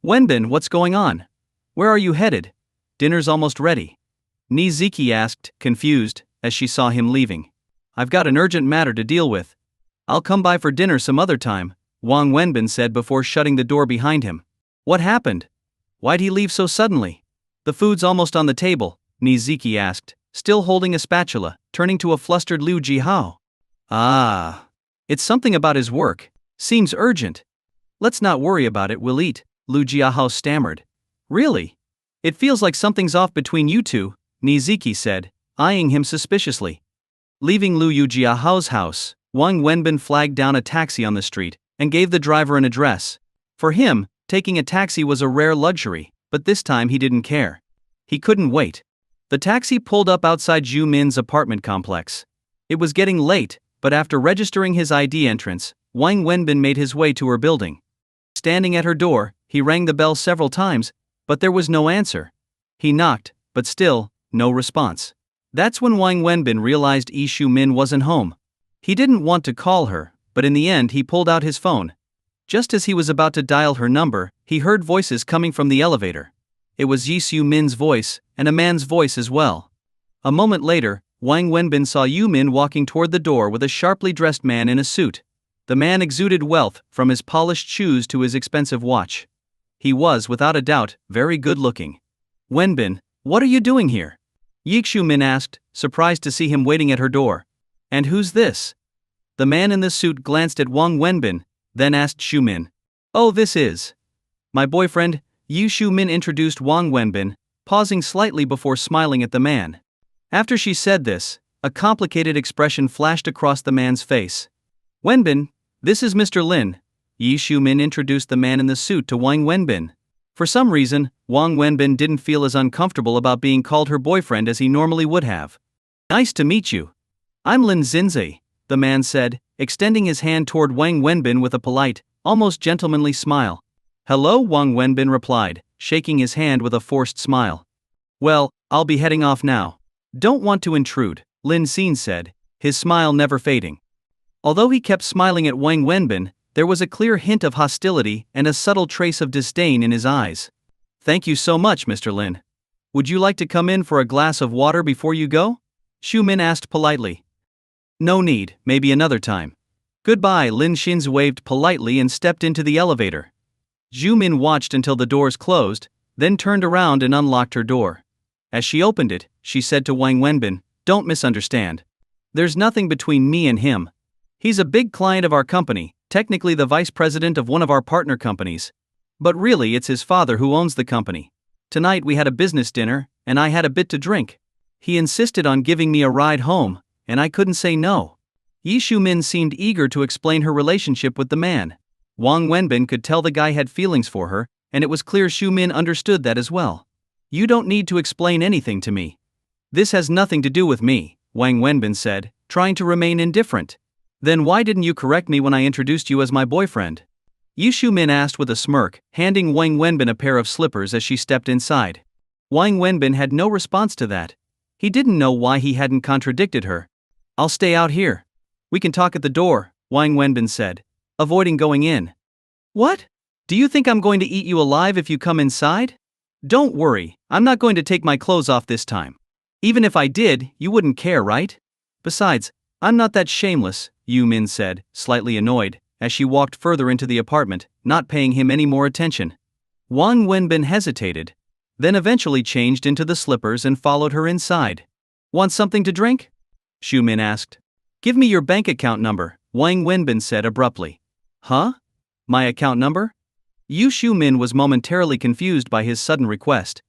Wenbin, what's going on? Where are you headed? Dinner's almost ready. Niziki asked, confused, as she saw him leaving. I've got an urgent matter to deal with. I'll come by for dinner some other time, Wang Wenbin said before shutting the door behind him. What happened? Why'd he leave so suddenly? The food's almost on the table, Niziki asked, still holding a spatula, turning to a flustered Lu Jihao. It's something about his work. Seems urgent. Let's not worry about it, we'll eat, Lu Jihao stammered. Really? It feels like something's off between you two, Niziki said, eyeing him suspiciously. Leaving Lu Jiahao's house, Wang Wenbin flagged down a taxi on the street and gave the driver an address. For him, taking a taxi was a rare luxury, but this time he didn't care. He couldn't wait. The taxi pulled up outside Zhu Min's apartment complex. It was getting late, but after registering his ID entrance, Wang Wenbin made his way to her building. Standing at her door, he rang the bell several times, but there was no answer. He knocked, but still, no response. That's when Wang Wenbin realized Yi Shu-min wasn't home. He didn't want to call her, but in the end he pulled out his phone. Just as he was about to dial her number, he heard voices coming from the elevator. It was Yi Shu-min's voice, and a man's voice as well. A moment later, Wang Wenbin saw Yu Min walking toward the door with a sharply dressed man in a suit. The man exuded wealth, from his polished shoes to his expensive watch. He was, without a doubt, very good-looking. "Wenbin, what are you doing here?" Yi Shu-min asked, surprised to see him waiting at her door. "And who's this?" The man in the suit glanced at Wang Wenbin, then asked Shu-min. "Oh, this is my boyfriend," Yi Shu-min introduced Wang Wenbin, pausing slightly before smiling at the man. After she said this, a complicated expression flashed across the man's face. "Wenbin, this is Mr. Lin," Yi Shu-min introduced the man in the suit to Wang Wenbin. For some reason, Wang Wenbin didn't feel as uncomfortable about being called her boyfriend as he normally would have. "Nice to meet you. I'm Lin Xinzi," the man said, extending his hand toward Wang Wenbin with a polite, almost gentlemanly smile. "Hello," Wang Wenbin replied, shaking his hand with a forced smile. "Well, I'll be heading off now." "Don't want to intrude," Lin Xin said, his smile never fading. Although he kept smiling at Wang Wenbin, there was a clear hint of hostility and a subtle trace of disdain in his eyes. "Thank you so much, Mr. Lin. Would you like to come in for a glass of water before you go?" Shu-min asked politely. "No need, maybe another time." "Goodbye," Lin Xin waved politely and stepped into the elevator. Ju-min watched until the doors closed, then turned around and unlocked her door. As she opened it, she said to Wang Wenbin, "Don't misunderstand. There's nothing between me and him. He's a big client of our company, technically the vice president of one of our partner companies. But really it's his father who owns the company. Tonight we had a business dinner, and I had a bit to drink. He insisted on giving me a ride home, and I couldn't say no." Yi Shu-min seemed eager to explain her relationship with the man. Wang Wenbin could tell the guy had feelings for her, and it was clear Shu-min understood that as well. "You don't need to explain anything to me. This has nothing to do with me," Wang Wenbin said, trying to remain indifferent. "Then why didn't you correct me when I introduced you as my boyfriend?" Yi Shu-min asked with a smirk, handing Wang Wenbin a pair of slippers as she stepped inside. Wang Wenbin had no response to that. He didn't know why he hadn't contradicted her. "I'll stay out here. We can talk at the door," Wang Wenbin said, avoiding going in. "What? Do you think I'm going to eat you alive if you come inside?" "Don't worry, I'm not going to take my clothes off this time. Even if I did, you wouldn't care, right? Besides, I'm not that shameless," Yu Min said, slightly annoyed, as she walked further into the apartment, not paying him any more attention. Wang Wenbin hesitated, then eventually changed into the slippers and followed her inside. "Want something to drink?" Shu Min asked. "Give me your bank account number," Wang Wenbin said abruptly. "Huh? My account number?" Yu Shu-min was momentarily confused by his sudden request.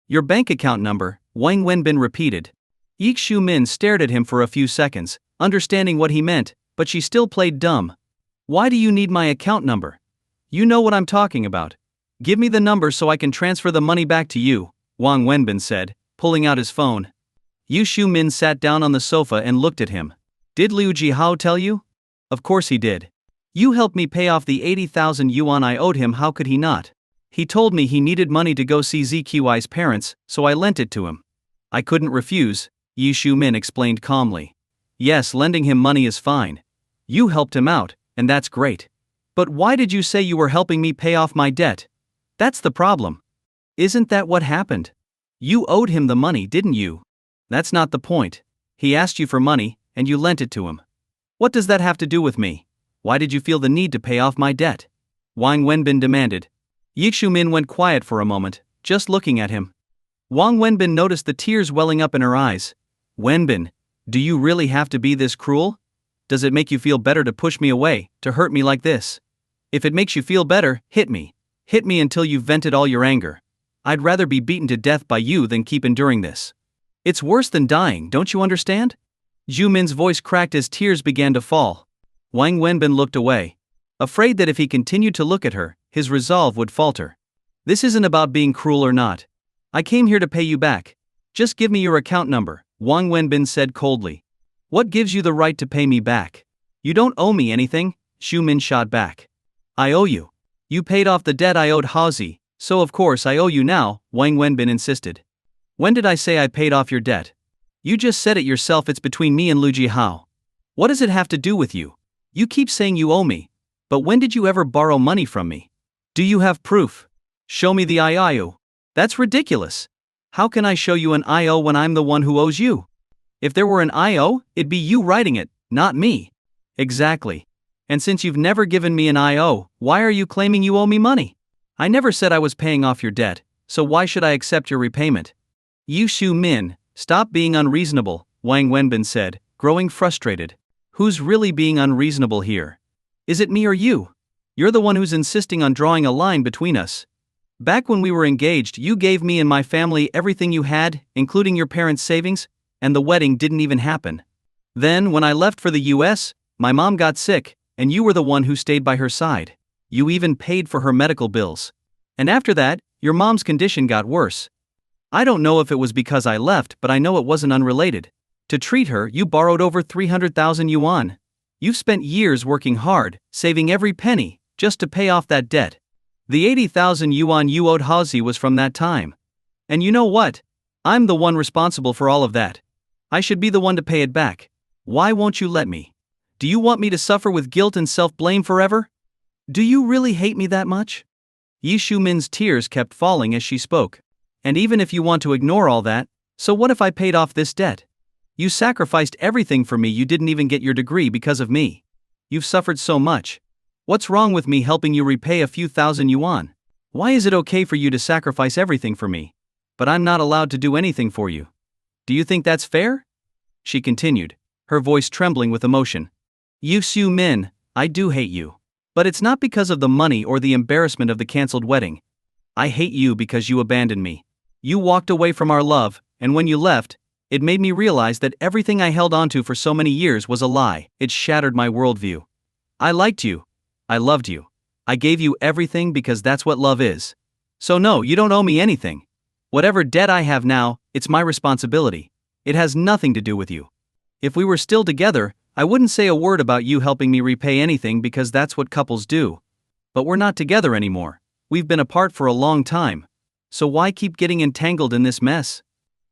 "Your bank account number," Wang Wenbin repeated. Yi Shu-min stared at him for a few seconds, understanding what he meant, but she still played dumb. "Why do you need my account number? You know what I'm talking about. Give me the number so I can transfer the money back to you," Wang Wenbin said, pulling out his phone. Yu Shu-min sat down on the sofa and looked at him. "Did Liu Jihao tell you?" "Of course he did. You helped me pay off the 80,000 yuan I owed him, how could he not? He told me he needed money to go see ZQI's parents, so I lent it to him." "I couldn't refuse," Yi Shu-min explained calmly. "Yes, lending him money is fine. You helped him out, and that's great. But why did you say you were helping me pay off my debt? That's the problem. Isn't that what happened? You owed him the money, didn't you?" "That's not the point. He asked you for money, and you lent it to him. What does that have to do with me? Why did you feel the need to pay off my debt?" Wang Wenbin demanded. Yi Shu-min went quiet for a moment, just looking at him. Wang Wenbin noticed the tears welling up in her eyes. "Wenbin, do you really have to be this cruel? Does it make you feel better to push me away, to hurt me like this? If it makes you feel better, hit me. Hit me until you've vented all your anger. I'd rather be beaten to death by you than keep enduring this. It's worse than dying, don't you understand?" Ju Min's voice cracked as tears began to fall. Wang Wenbin looked away, afraid that if he continued to look at her, his resolve would falter. "This isn't about being cruel or not. I came here to pay you back. Just give me your account number," Wang Wenbin said coldly. "What gives you the right to pay me back? You don't owe me anything," Shu Min shot back. "I owe you. You paid off the debt I owed Haozi, so of course I owe you now," Wang Wenbin insisted. "When did I say I paid off your debt? You just said it yourself, it's between me and Lu Jihao. What does it have to do with you? You keep saying you owe me. But when did you ever borrow money from me? Do you have proof? Show me the IOU. That's ridiculous. How can I show you an IO when I'm the one who owes you? If there were an IO, it'd be you writing it, not me. Exactly. And since you've never given me an IO, why are you claiming you owe me money? I never said I was paying off your debt, so why should I accept your repayment? Yu Shu Min, stop being unreasonable, Wang Wenbin said, growing frustrated. Who's really being unreasonable here? Is it me or you? You're the one who's insisting on drawing a line between us. Back when we were engaged, you gave me and my family everything you had, including your parents' savings, and the wedding didn't even happen. Then, when I left for the US, my mom got sick, and you were the one who stayed by her side. You even paid for her medical bills. And after that, your mom's condition got worse. I don't know if it was because I left, but I know it wasn't unrelated. To treat her, you borrowed over 300,000 yuan. You've spent years working hard, saving every penny, just to pay off that debt. The 80,000 yuan you owed Haozi was from that time. And you know what? I'm the one responsible for all of that. I should be the one to pay it back. Why won't you let me? Do you want me to suffer with guilt and self-blame forever? Do you really hate me that much? Yi Shumin's tears kept falling as she spoke. And even if you want to ignore all that, so what if I paid off this debt? You sacrificed everything for me, you didn't even get your degree because of me. You've suffered so much. What's wrong with me helping you repay a few thousand yuan? Why is it okay for you to sacrifice everything for me, but I'm not allowed to do anything for you? Do you think that's fair? She continued, her voice trembling with emotion. Yu Shu Min, I do hate you. But it's not because of the money or the embarrassment of the cancelled wedding. I hate you because you abandoned me. You walked away from our love, and when you left, it made me realize that everything I held onto for so many years was a lie. It shattered my worldview. I liked you. I loved you. I gave you everything because that's what love is. So no, you don't owe me anything. Whatever debt I have now, it's my responsibility. It has nothing to do with you. If we were still together, I wouldn't say a word about you helping me repay anything because that's what couples do. But we're not together anymore. We've been apart for a long time. So why keep getting entangled in this mess?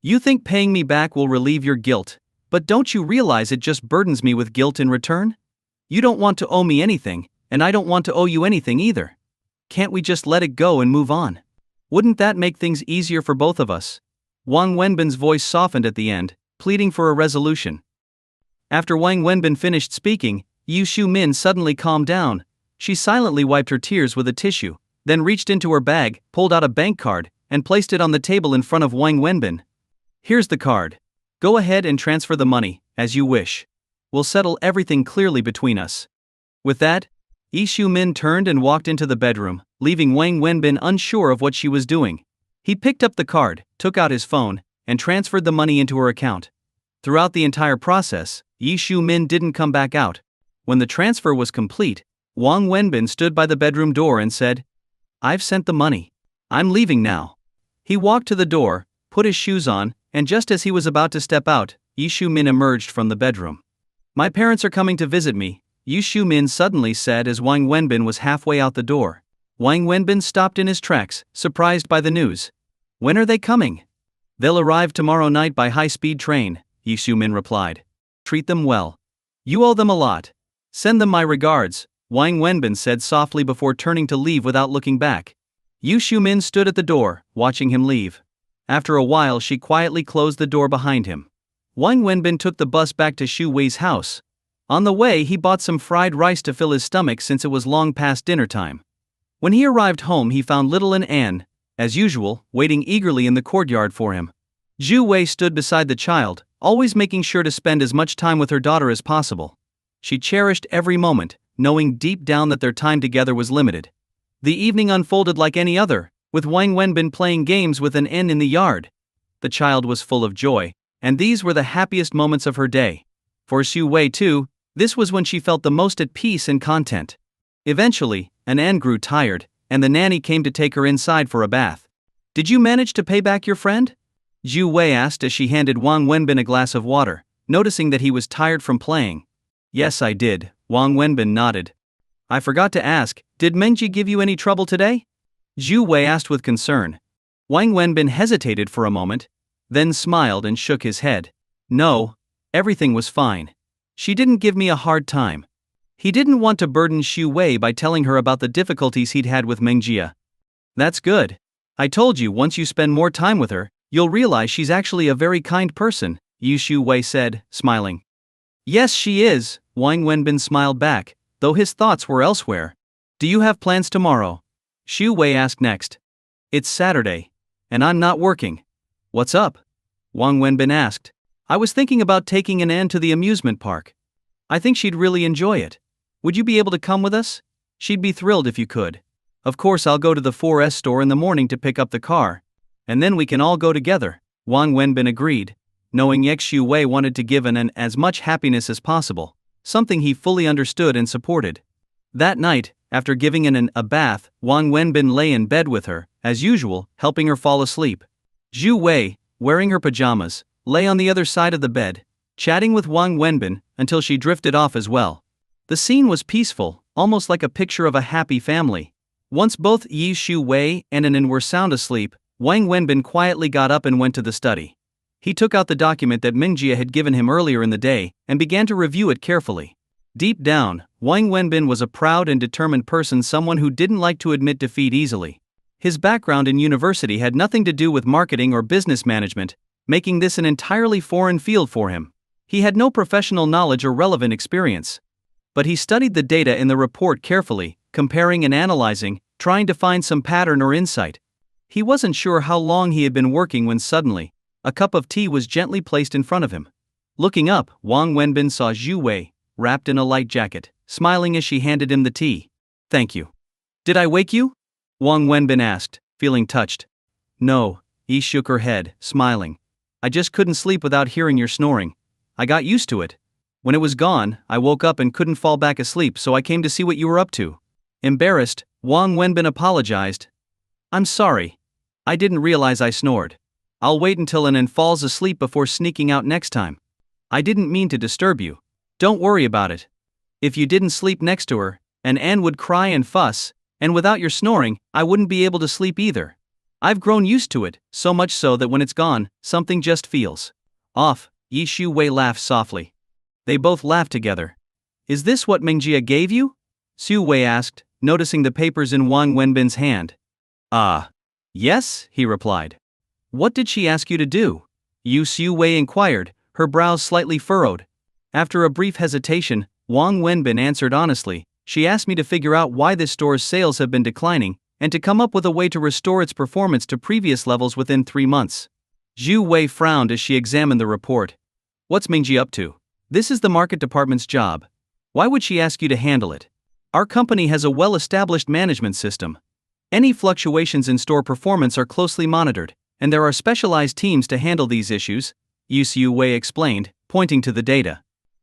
You think paying me back will relieve your guilt, but don't you realize it just burdens me with guilt in return? You don't want to owe me anything, and I don't want to owe you anything either. Can't we just let it go and move on? Wouldn't that make things easier for both of us? Wang Wenbin's voice softened at the end, pleading for a resolution. After Wang Wenbin finished speaking, Yu Shu Min suddenly calmed down. She silently wiped her tears with a tissue, then reached into her bag, pulled out a bank card, and placed it on the table in front of Wang Wenbin. Here's the card. Go ahead and transfer the money, as you wish. We'll settle everything clearly between us. With that, Yi Shu Min turned and walked into the bedroom, leaving Wang Wenbin unsure of what she was doing. He picked up the card, took out his phone, and transferred the money into her account. Throughout the entire process, Yi Shu Min didn't come back out. When the transfer was complete, Wang Wenbin stood by the bedroom door and said, I've sent the money. I'm leaving now. He walked to the door, put his shoes on, and just as he was about to step out, Yi Shu Min emerged from the bedroom. My parents are coming to visit me, Yi Shu Min suddenly said as Wang Wenbin was halfway out the door. Wang Wenbin stopped in his tracks, surprised by the news. When are they coming? They'll arrive tomorrow night by high-speed train, Yi Shu Min replied. Treat them well. You owe them a lot. Send them my regards, Wang Wenbin said softly before turning to leave without looking back. Yu Shu Min stood at the door, watching him leave. After a while she quietly closed the door behind him. Wang Wenbin took the bus back to Xu Wei's house. On the way he bought some fried rice to fill his stomach since it was long past dinner time. When he arrived home he found Little and Anne, as usual, waiting eagerly in the courtyard for him. Xu Wei stood beside the child, always making sure to spend as much time with her daughter as possible. She cherished every moment, knowing deep down that their time together was limited. The evening unfolded like any other, with Wang Wenbin playing games with an N in the yard. The child was full of joy, and these were the happiest moments of her day. For Xu Wei too, this was when she felt the most at peace and content. Eventually, Anne grew tired, and the nanny came to take her inside for a bath. Did you manage to pay back your friend? Xu Wei asked as she handed Wang Wenbin a glass of water, noticing that he was tired from playing. Yes, I did, Wang Wenbin nodded. I forgot to ask, did Mengji give you any trouble today? Xu Wei asked with concern. Wang Wenbin hesitated for a moment, then smiled and shook his head. No, everything was fine. She didn't give me a hard time. He didn't want to burden Xu Wei by telling her about the difficulties he'd had with Mengjia. That's good. I told you once you spend more time with her, you'll realize she's actually a very kind person, Xu Wei said, smiling. Yes, she is, Wang Wenbin smiled back, though his thoughts were elsewhere. Do you have plans tomorrow? Xu Wei asked next. It's Saturday. And I'm not working. What's up? Wang Wenbin asked. I was thinking about taking An to the amusement park. I think she'd really enjoy it. Would you be able to come with us? She'd be thrilled if you could. Of course, I'll go to the 4S store in the morning to pick up the car. And then we can all go together, Wang Wenbin agreed, knowing Xu Wei wanted to give An as much happiness as possible, something he fully understood and supported. That night, after giving An a bath, Wang Wenbin lay in bed with her, as usual, helping her fall asleep. Xu Wei, wearing her pajamas, lay on the other side of the bed, chatting with Wang Wenbin until she drifted off as well. The scene was peaceful, almost like a picture of a happy family. Once both Xu Wei and An were sound asleep, Wang Wenbin quietly got up and went to the study. He took out the document that Mengjia had given him earlier in the day and began to review it carefully. Deep down, Wang Wenbin was a proud and determined person, someone who didn't like to admit defeat easily. His background in university had nothing to do with marketing or business management, making this an entirely foreign field for him. He had no professional knowledge or relevant experience. But he studied the data in the report carefully, comparing and analyzing, trying to find some pattern or insight. He wasn't sure how long he had been working when suddenly, a cup of tea was gently placed in front of him. Looking up, Wang Wenbin saw Xu Wei, wrapped in a light jacket, smiling as she handed him the tea. Thank you. Did I wake you? Wang Wenbin asked, feeling touched. No, Yi shook her head, smiling. I just couldn't sleep without hearing your snoring. I got used to it. When it was gone, I woke up and couldn't fall back asleep, so I came to see what you were up to. Embarrassed, Wang Wenbin apologized. I'm sorry. I didn't realize I snored. I'll wait until An falls asleep before sneaking out next time. I didn't mean to disturb you. Don't worry about it. If you didn't sleep next to her, An would cry and fuss, and without your snoring, I wouldn't be able to sleep either. I've grown used to it, so much so that when it's gone, something just feels off. Xu Wei laughed softly. They both laughed together. Is this what Mengjia gave you? Xu Wei asked, noticing the papers in Wang Wenbin's hand. Yes, he replied. What did she ask you to do? Xu Wei inquired, her brows slightly furrowed. After a brief hesitation, Wang Wenbin answered honestly, she asked me to figure out why this store's sales have been declining, and to come up with a way to restore its performance to previous levels within 3 months. Xu Wei frowned as she examined the report. What's Mingji up to? This is the market department's job. Why would she ask you to handle it? Our company has a well-established management system. Any fluctuations in store performance are closely monitored, and there are specialized teams to handle these issues, Xu Wei explained, pointing to the data.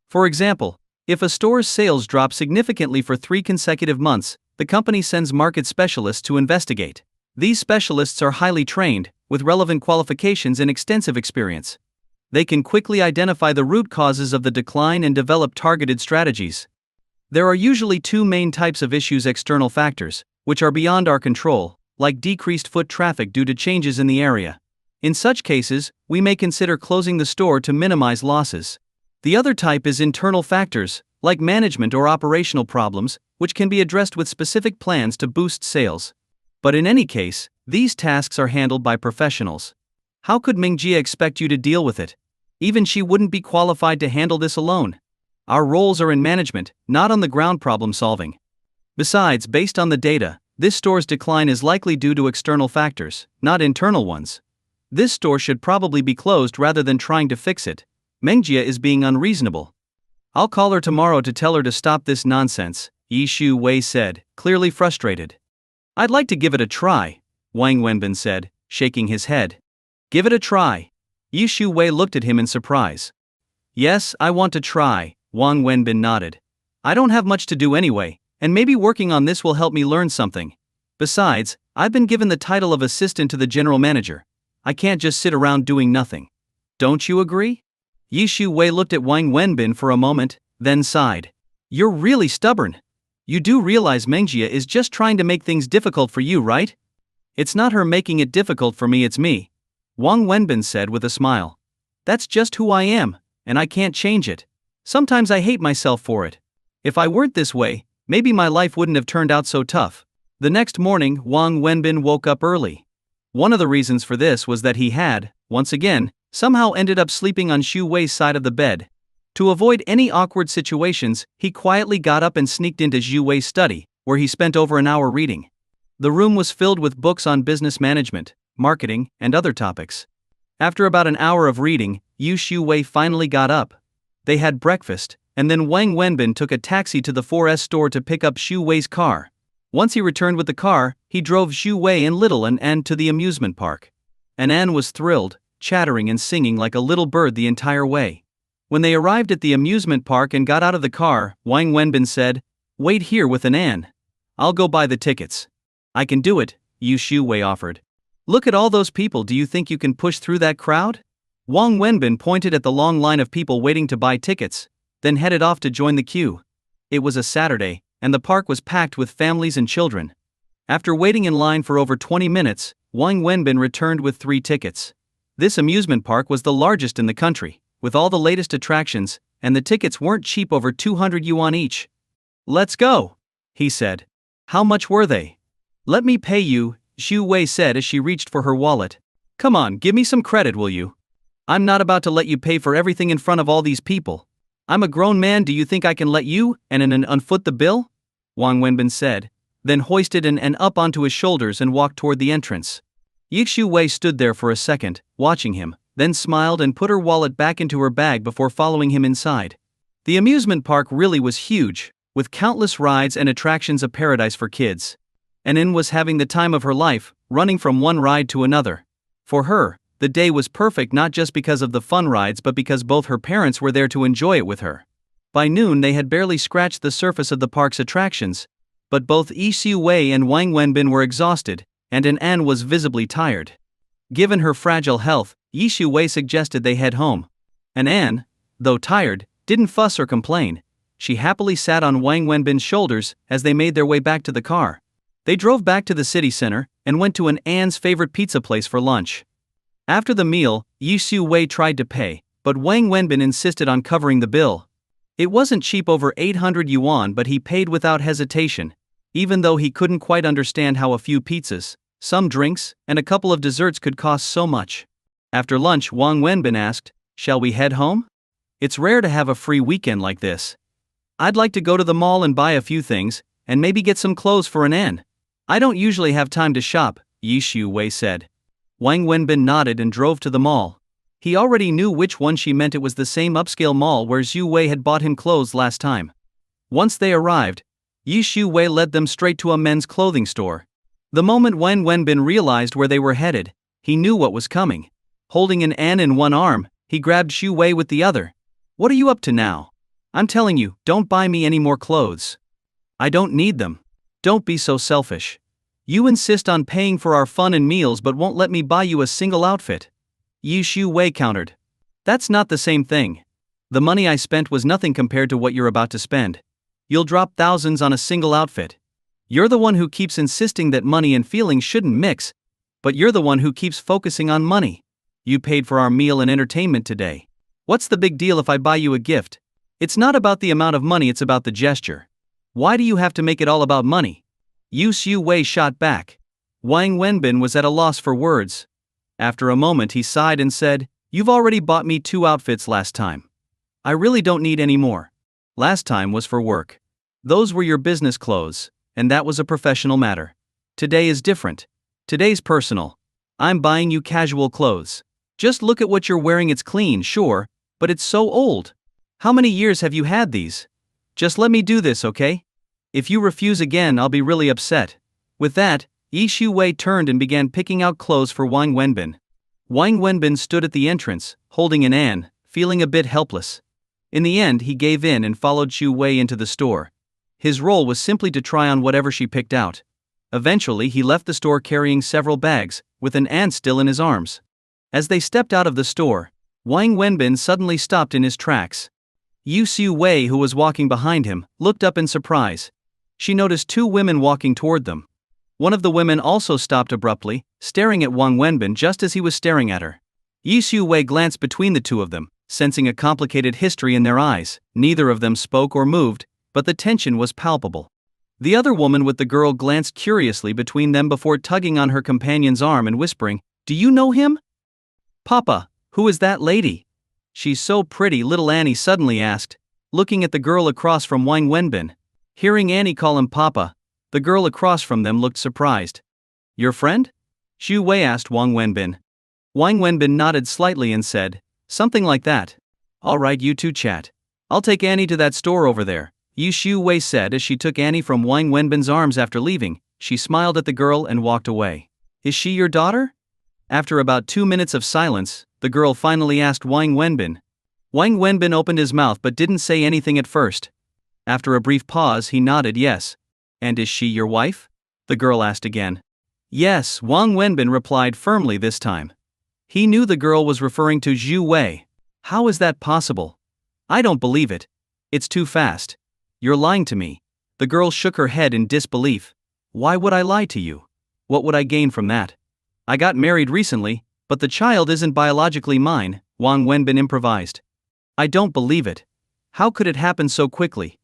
For example, if a store's sales drop significantly for 3 consecutive months, the company sends market specialists to investigate. These specialists are highly trained, with relevant qualifications and extensive experience. They can quickly identify the root causes of the decline and develop targeted strategies. There are usually 2 main types of issues: external factors, which are beyond our control, like decreased foot traffic due to changes in the area. In such cases, we may consider closing the store to minimize losses. The other type is internal factors, like management or operational problems, which can be addressed with specific plans to boost sales. But in any case, these tasks are handled by professionals. How could Mengjia expect you to deal with it? Even she wouldn't be qualified to handle this alone. Our roles are in management, not on the ground problem solving. Besides, based on the data, this store's decline is likely due to external factors, not internal ones. This store should probably be closed rather than trying to fix it. Mengjia is being unreasonable. I'll call her tomorrow to tell her to stop this nonsense, Xu Wei said, clearly frustrated. I'd like to give it a try, Wang Wenbin said, shaking his head. Give it a try. Xu Wei looked at him in surprise. Yes, I want to try, Wang Wenbin nodded. I don't have much to do anyway, and maybe working on this will help me learn something. Besides, I've been given the title of assistant to the general manager. I can't just sit around doing nothing. Don't you agree? Xu Wei looked at Wang Wenbin for a moment, then sighed. You're really stubborn. You do realize Mengjia is just trying to make things difficult for you, right? It's not her making it difficult for me, it's me, Wang Wenbin said with a smile. That's just who I am, and I can't change it. Sometimes I hate myself for it. If I weren't this way, maybe my life wouldn't have turned out so tough. The next morning, Wang Wenbin woke up early. One of the reasons for this was that he had, once again, somehow ended up sleeping on Xu Wei's side of the bed. To avoid any awkward situations, he quietly got up and sneaked into Xu Wei's study, where he spent over an hour reading. The room was filled with books on business management, marketing, and other topics. After about an hour of reading, Xu Wei finally got up. They had breakfast, and then Wang Wenbin took a taxi to the 4S store to pick up Xu Wei's car. Once he returned with the car, he drove Xu Wei and little An to the amusement park. An was thrilled, chattering and singing like a little bird the entire way. When they arrived at the amusement park and got out of the car, Wang Wenbin said, "Wait here with An. I'll go buy the tickets." "I can do it," Xu Wei offered. "Look at all those people, do you think you can push through that crowd?" Wang Wenbin pointed at the long line of people waiting to buy tickets, then headed off to join the queue. It was a Saturday, and the park was packed with families and children. After waiting in line for over 20 minutes, Wang Wenbin returned with 3 tickets. This amusement park was the largest in the country, with all the latest attractions, and the tickets weren't cheap, over 200 yuan each. "Let's go," he said. "How much were they?" "Let me pay you," Xu Wei said as she reached for her wallet. "Come on, give me some credit, will you? I'm not about to let you pay for everything in front of all these people. I'm a grown man, do you think I can let you and unfoot the bill?" Wang Wenbin said, then hoisted An up onto his shoulders and walked toward the entrance. Xu Wei stood there for a second, watching him, then smiled and put her wallet back into her bag before following him inside. The amusement park really was huge, with countless rides and attractions, a paradise for kids. An was having the time of her life, running from one ride to another. For her, the day was perfect, not just because of the fun rides but because both her parents were there to enjoy it with her. By noon they had barely scratched the surface of the park's attractions, but both Xu Wei and Wang Wenbin were exhausted, and An was visibly tired. Given her fragile health, Xu Wei suggested they head home. An, though tired, didn't fuss or complain. She happily sat on Wang Wenbin's shoulders as they made their way back to the car. They drove back to the city center and went to An's favorite pizza place for lunch. After the meal, Xu Wei tried to pay, but Wang Wenbin insisted on covering the bill. It wasn't cheap, over 800 yuan, but he paid without hesitation, even though he couldn't quite understand how a few pizzas, some drinks, and a couple of desserts could cost so much. After lunch, Wang Wenbin asked, "Shall we head home? It's rare to have a free weekend like this. I'd like to go to the mall and buy a few things, and maybe get some clothes for An. I don't usually have time to shop," Xu Wei said. Wang Wenbin nodded and drove to the mall. He already knew which one she meant. It was the same upscale mall where Xu Wei had bought him clothes last time. Once they arrived, Xu Wei led them straight to a men's clothing store. The moment Wang Wenbin realized where they were headed, he knew what was coming. Holding An in one arm, he grabbed Xu Wei with the other. "What are you up to now? I'm telling you, don't buy me any more clothes. I don't need them. Don't be so selfish. You insist on paying for our fun and meals but won't let me buy you a single outfit," Xu Wei countered. "That's not the same thing. The money I spent was nothing compared to what you're about to spend. You'll drop thousands on a single outfit. You're the one who keeps insisting that money and feelings shouldn't mix, but you're the one who keeps focusing on money. You paid for our meal and entertainment today. What's the big deal if I buy you a gift? It's not about the amount of money, it's about the gesture. Why do you have to make it all about money?" Xu Wei shot back. Wang Wenbin was at a loss for words. After a moment he sighed and said, "You've already bought me 2 outfits last time. I really don't need any more. Last time was for work. Those were your business clothes, and that was a professional matter. Today is different. Today's personal. I'm buying you casual clothes. Just look at what you're wearing. It's clean, sure, but it's so old. How many years have you had these? Just let me do this, okay? If you refuse again, I'll be really upset." With that, Xu Wei turned and began picking out clothes for Wang Wenbin. Wang Wenbin stood at the entrance, holding An, feeling a bit helpless. In the end, he gave in and followed Xu Wei into the store. His role was simply to try on whatever she picked out. Eventually, he left the store carrying several bags, with An still in his arms. As they stepped out of the store, Wang Wenbin suddenly stopped in his tracks. Xu Wei, who was walking behind him, looked up in surprise. She noticed 2 women walking toward them. One of the women also stopped abruptly, staring at Wang Wenbin just as he was staring at her. Yi Xiu-wei glanced between the two of them, sensing a complicated history in their eyes. Neither of them spoke or moved, but the tension was palpable. The other woman with the girl glanced curiously between them before tugging on her companion's arm and whispering, "Do you know him?" "Papa, who is that lady?" "She's so pretty," little Annie suddenly asked, looking at the girl across from Wang Wenbin. Hearing Annie call him Papa, the girl across from them looked surprised. "Your friend?" Xu Wei asked Wang Wenbin. Wang Wenbin nodded slightly and said, "Something like that." "All right, you two chat. I'll take Annie to that store over there," Yu Xiu Wei said as she took Annie from Wang Wenbin's arms after leaving. She smiled at the girl and walked away. "Is she your daughter?" After about 2 minutes of silence, the girl finally asked Wang Wenbin. Wang Wenbin opened his mouth but didn't say anything at first. After a brief pause, he nodded yes. "And is she your wife?" the girl asked again. "Yes," Wang Wenbin replied firmly this time. He knew the girl was referring to Xu Wei. "How is that possible? I don't believe it. It's too fast. You're lying to me." The girl shook her head in disbelief. "Why would I lie to you? What would I gain from that? I got married recently, but the child isn't biologically mine," Wang Wenbin improvised. "I don't believe it. How could it happen so quickly?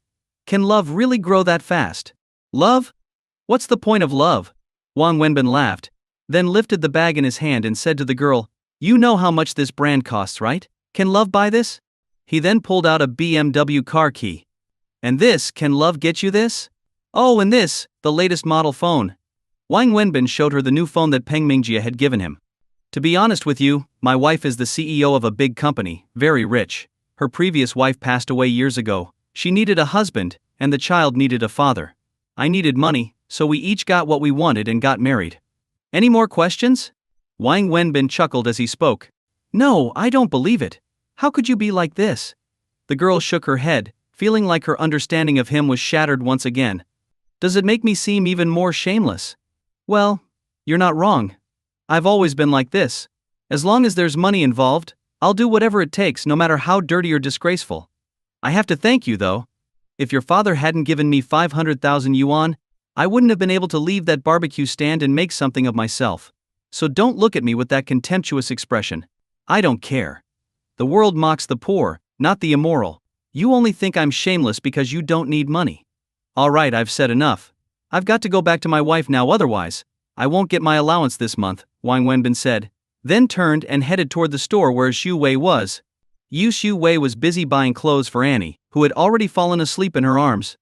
Can love really grow that fast?" "Love? What's the point of love?" Wang Wenbin laughed, then lifted the bag in his hand and said to the girl, "You know how much this brand costs, right? Can love buy this?" He then pulled out a BMW car key. "And this, can love get you this?" "Oh, and this, the latest model phone." Wang Wenbin showed her the new phone that Peng Mingjie had given him. "To be honest with you, my wife is the CEO of a big company, very rich. Her previous wife passed away years ago. She needed a husband, and the child needed a father. I needed money, so we each got what we wanted and got married. Any more questions?" Wang Wenbin chuckled as he spoke. "No, I don't believe it. How could you be like this?" The girl shook her head, feeling like her understanding of him was shattered once again. "Does it make me seem even more shameless?" "Well, you're not wrong. I've always been like this. As long as there's money involved, I'll do whatever it takes, no matter how dirty or disgraceful. I have to thank you though. If your father hadn't given me 500,000 yuan, I wouldn't have been able to leave that barbecue stand and make something of myself. So don't look at me with that contemptuous expression. I don't care. The world mocks the poor, not the immoral. You only think I'm shameless because you don't need money. All right, I've said enough. I've got to go back to my wife now, otherwise I won't get my allowance this month," Wang Wenbin said, then turned and headed toward the store where Xu Wei was. Yu Xiu Wei was busy buying clothes for Annie, who had already fallen asleep in her arms.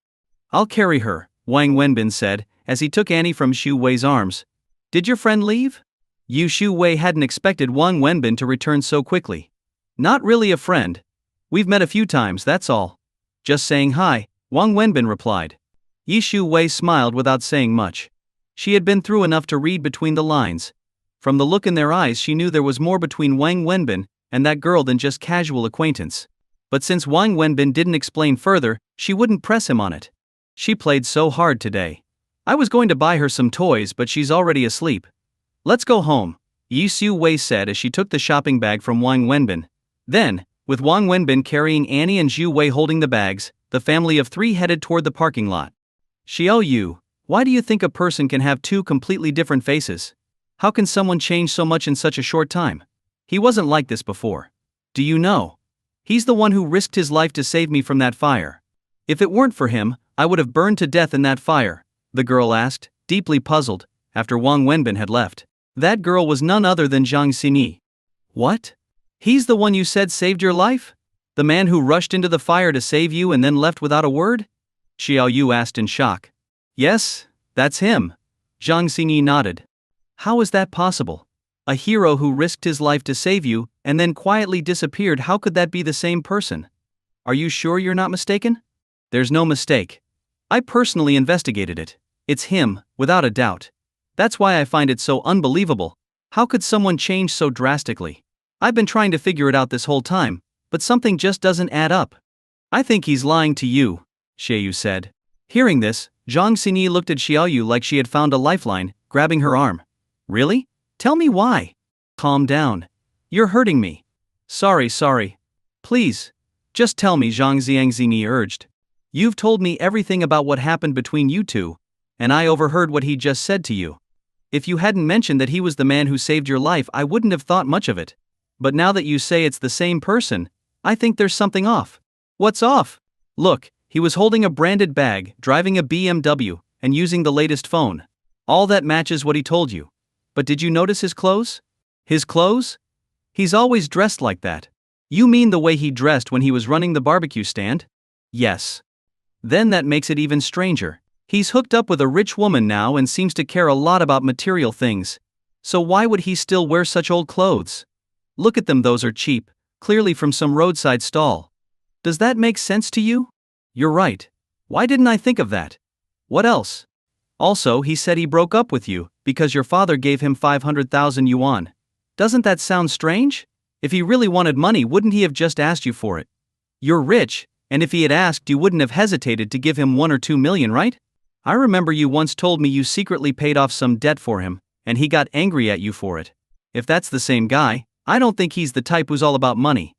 "I'll carry her," Wang Wenbin said, as he took Annie from Xu Wei's arms. "Did your friend leave?" Yu Xiu Wei hadn't expected Wang Wenbin to return so quickly. "Not really a friend. We've met a few times, that's all. Just saying hi," Wang Wenbin replied. Yi Xiu Wei smiled without saying much. She had been through enough to read between the lines. From the look in their eyes, she knew there was more between Wang Wenbin and that girl than just casual acquaintance. But since Wang Wenbin didn't explain further, she wouldn't press him on it. She played so hard today. "I was going to buy her some toys, but she's already asleep. Let's go home," Yi Xiu Wei said as she took the shopping bag from Wang Wenbin. Then, with Wang Wenbin carrying Annie and Xu Wei holding the bags, the family of three headed toward the parking lot. "Xiao Yu, why do you think a person can have two completely different faces? How can someone change so much in such a short time? He wasn't like this before. Do you know? He's the one who risked his life to save me from that fire. If it weren't for him, I would have burned to death in that fire," the girl asked, deeply puzzled, after Wang Wenbin had left. That girl was none other than Jang Xingi. "What? He's the one you said saved your life? The man who rushed into the fire to save you and then left without a word?" Xiao Yu asked in shock. "Yes, that's him." Zhang Xinyi nodded. "How is that possible? A hero who risked his life to save you and then quietly disappeared, how could that be the same person? Are you sure you're not mistaken?" "There's no mistake. I personally investigated it. It's him, without a doubt. That's why I find it so unbelievable. How could someone change so drastically? I've been trying to figure it out this whole time, but something just doesn't add up." "I think he's lying to you," Xiaoyu said. Hearing this, Zhang Xinyi looked at Xiaoyu like she had found a lifeline, grabbing her arm. "Really? Tell me why." "Calm down. You're hurting me." Sorry. Please. Just tell me," Zhang Xinyi urged. "You've told me everything about what happened between you two, and I overheard what he just said to you. If you hadn't mentioned that he was the man who saved your life, I wouldn't have thought much of it. But now that you say it's the same person, I think there's something off. What's off? Look, he was holding a branded bag, driving a BMW, and using the latest phone. All that matches what he told you. But did you notice his clothes? His clothes? He's always dressed like that. You mean the way he dressed when he was running the barbecue stand? Yes. Then that makes it even stranger. He's hooked up with a rich woman now and seems to care a lot about material things. So why would he still wear such old clothes? Look at them, those are cheap, clearly from some roadside stall. Does that make sense to you? You're right. Why didn't I think of that? What else? Also, he said he broke up with you because your father gave him 500,000 yuan. Doesn't that sound strange? If he really wanted money, wouldn't he have just asked you for it? You're rich, and if he had asked, you wouldn't have hesitated to give him 1 or 2 million, right? I remember you once told me you secretly paid off some debt for him, and he got angry at you for it. If that's the same guy, I don't think he's the type who's all about money.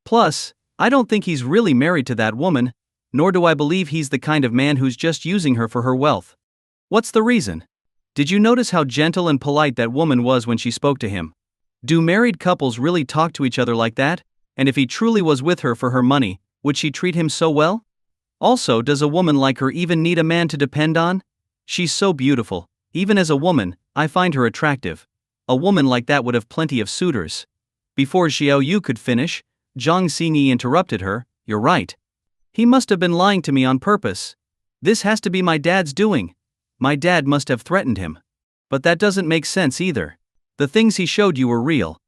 Plus, I don't think he's really married to that woman, nor do I believe he's the kind of man who's just using her for her wealth. What's the reason? Did you notice how gentle and polite that woman was when she spoke to him? Do married couples really talk to each other like that? And if he truly was with her for her money, would she treat him so well? Also, does a woman like her even need a man to depend on? She's so beautiful. Even as a woman, I find her attractive. A woman like that would have plenty of suitors. Before Xiao Yu could finish, Jang Xingi interrupted her. You're right. He must have been lying to me on purpose. This has to be my dad's doing. My dad must have threatened him. But that doesn't make sense either. The things he showed you were real.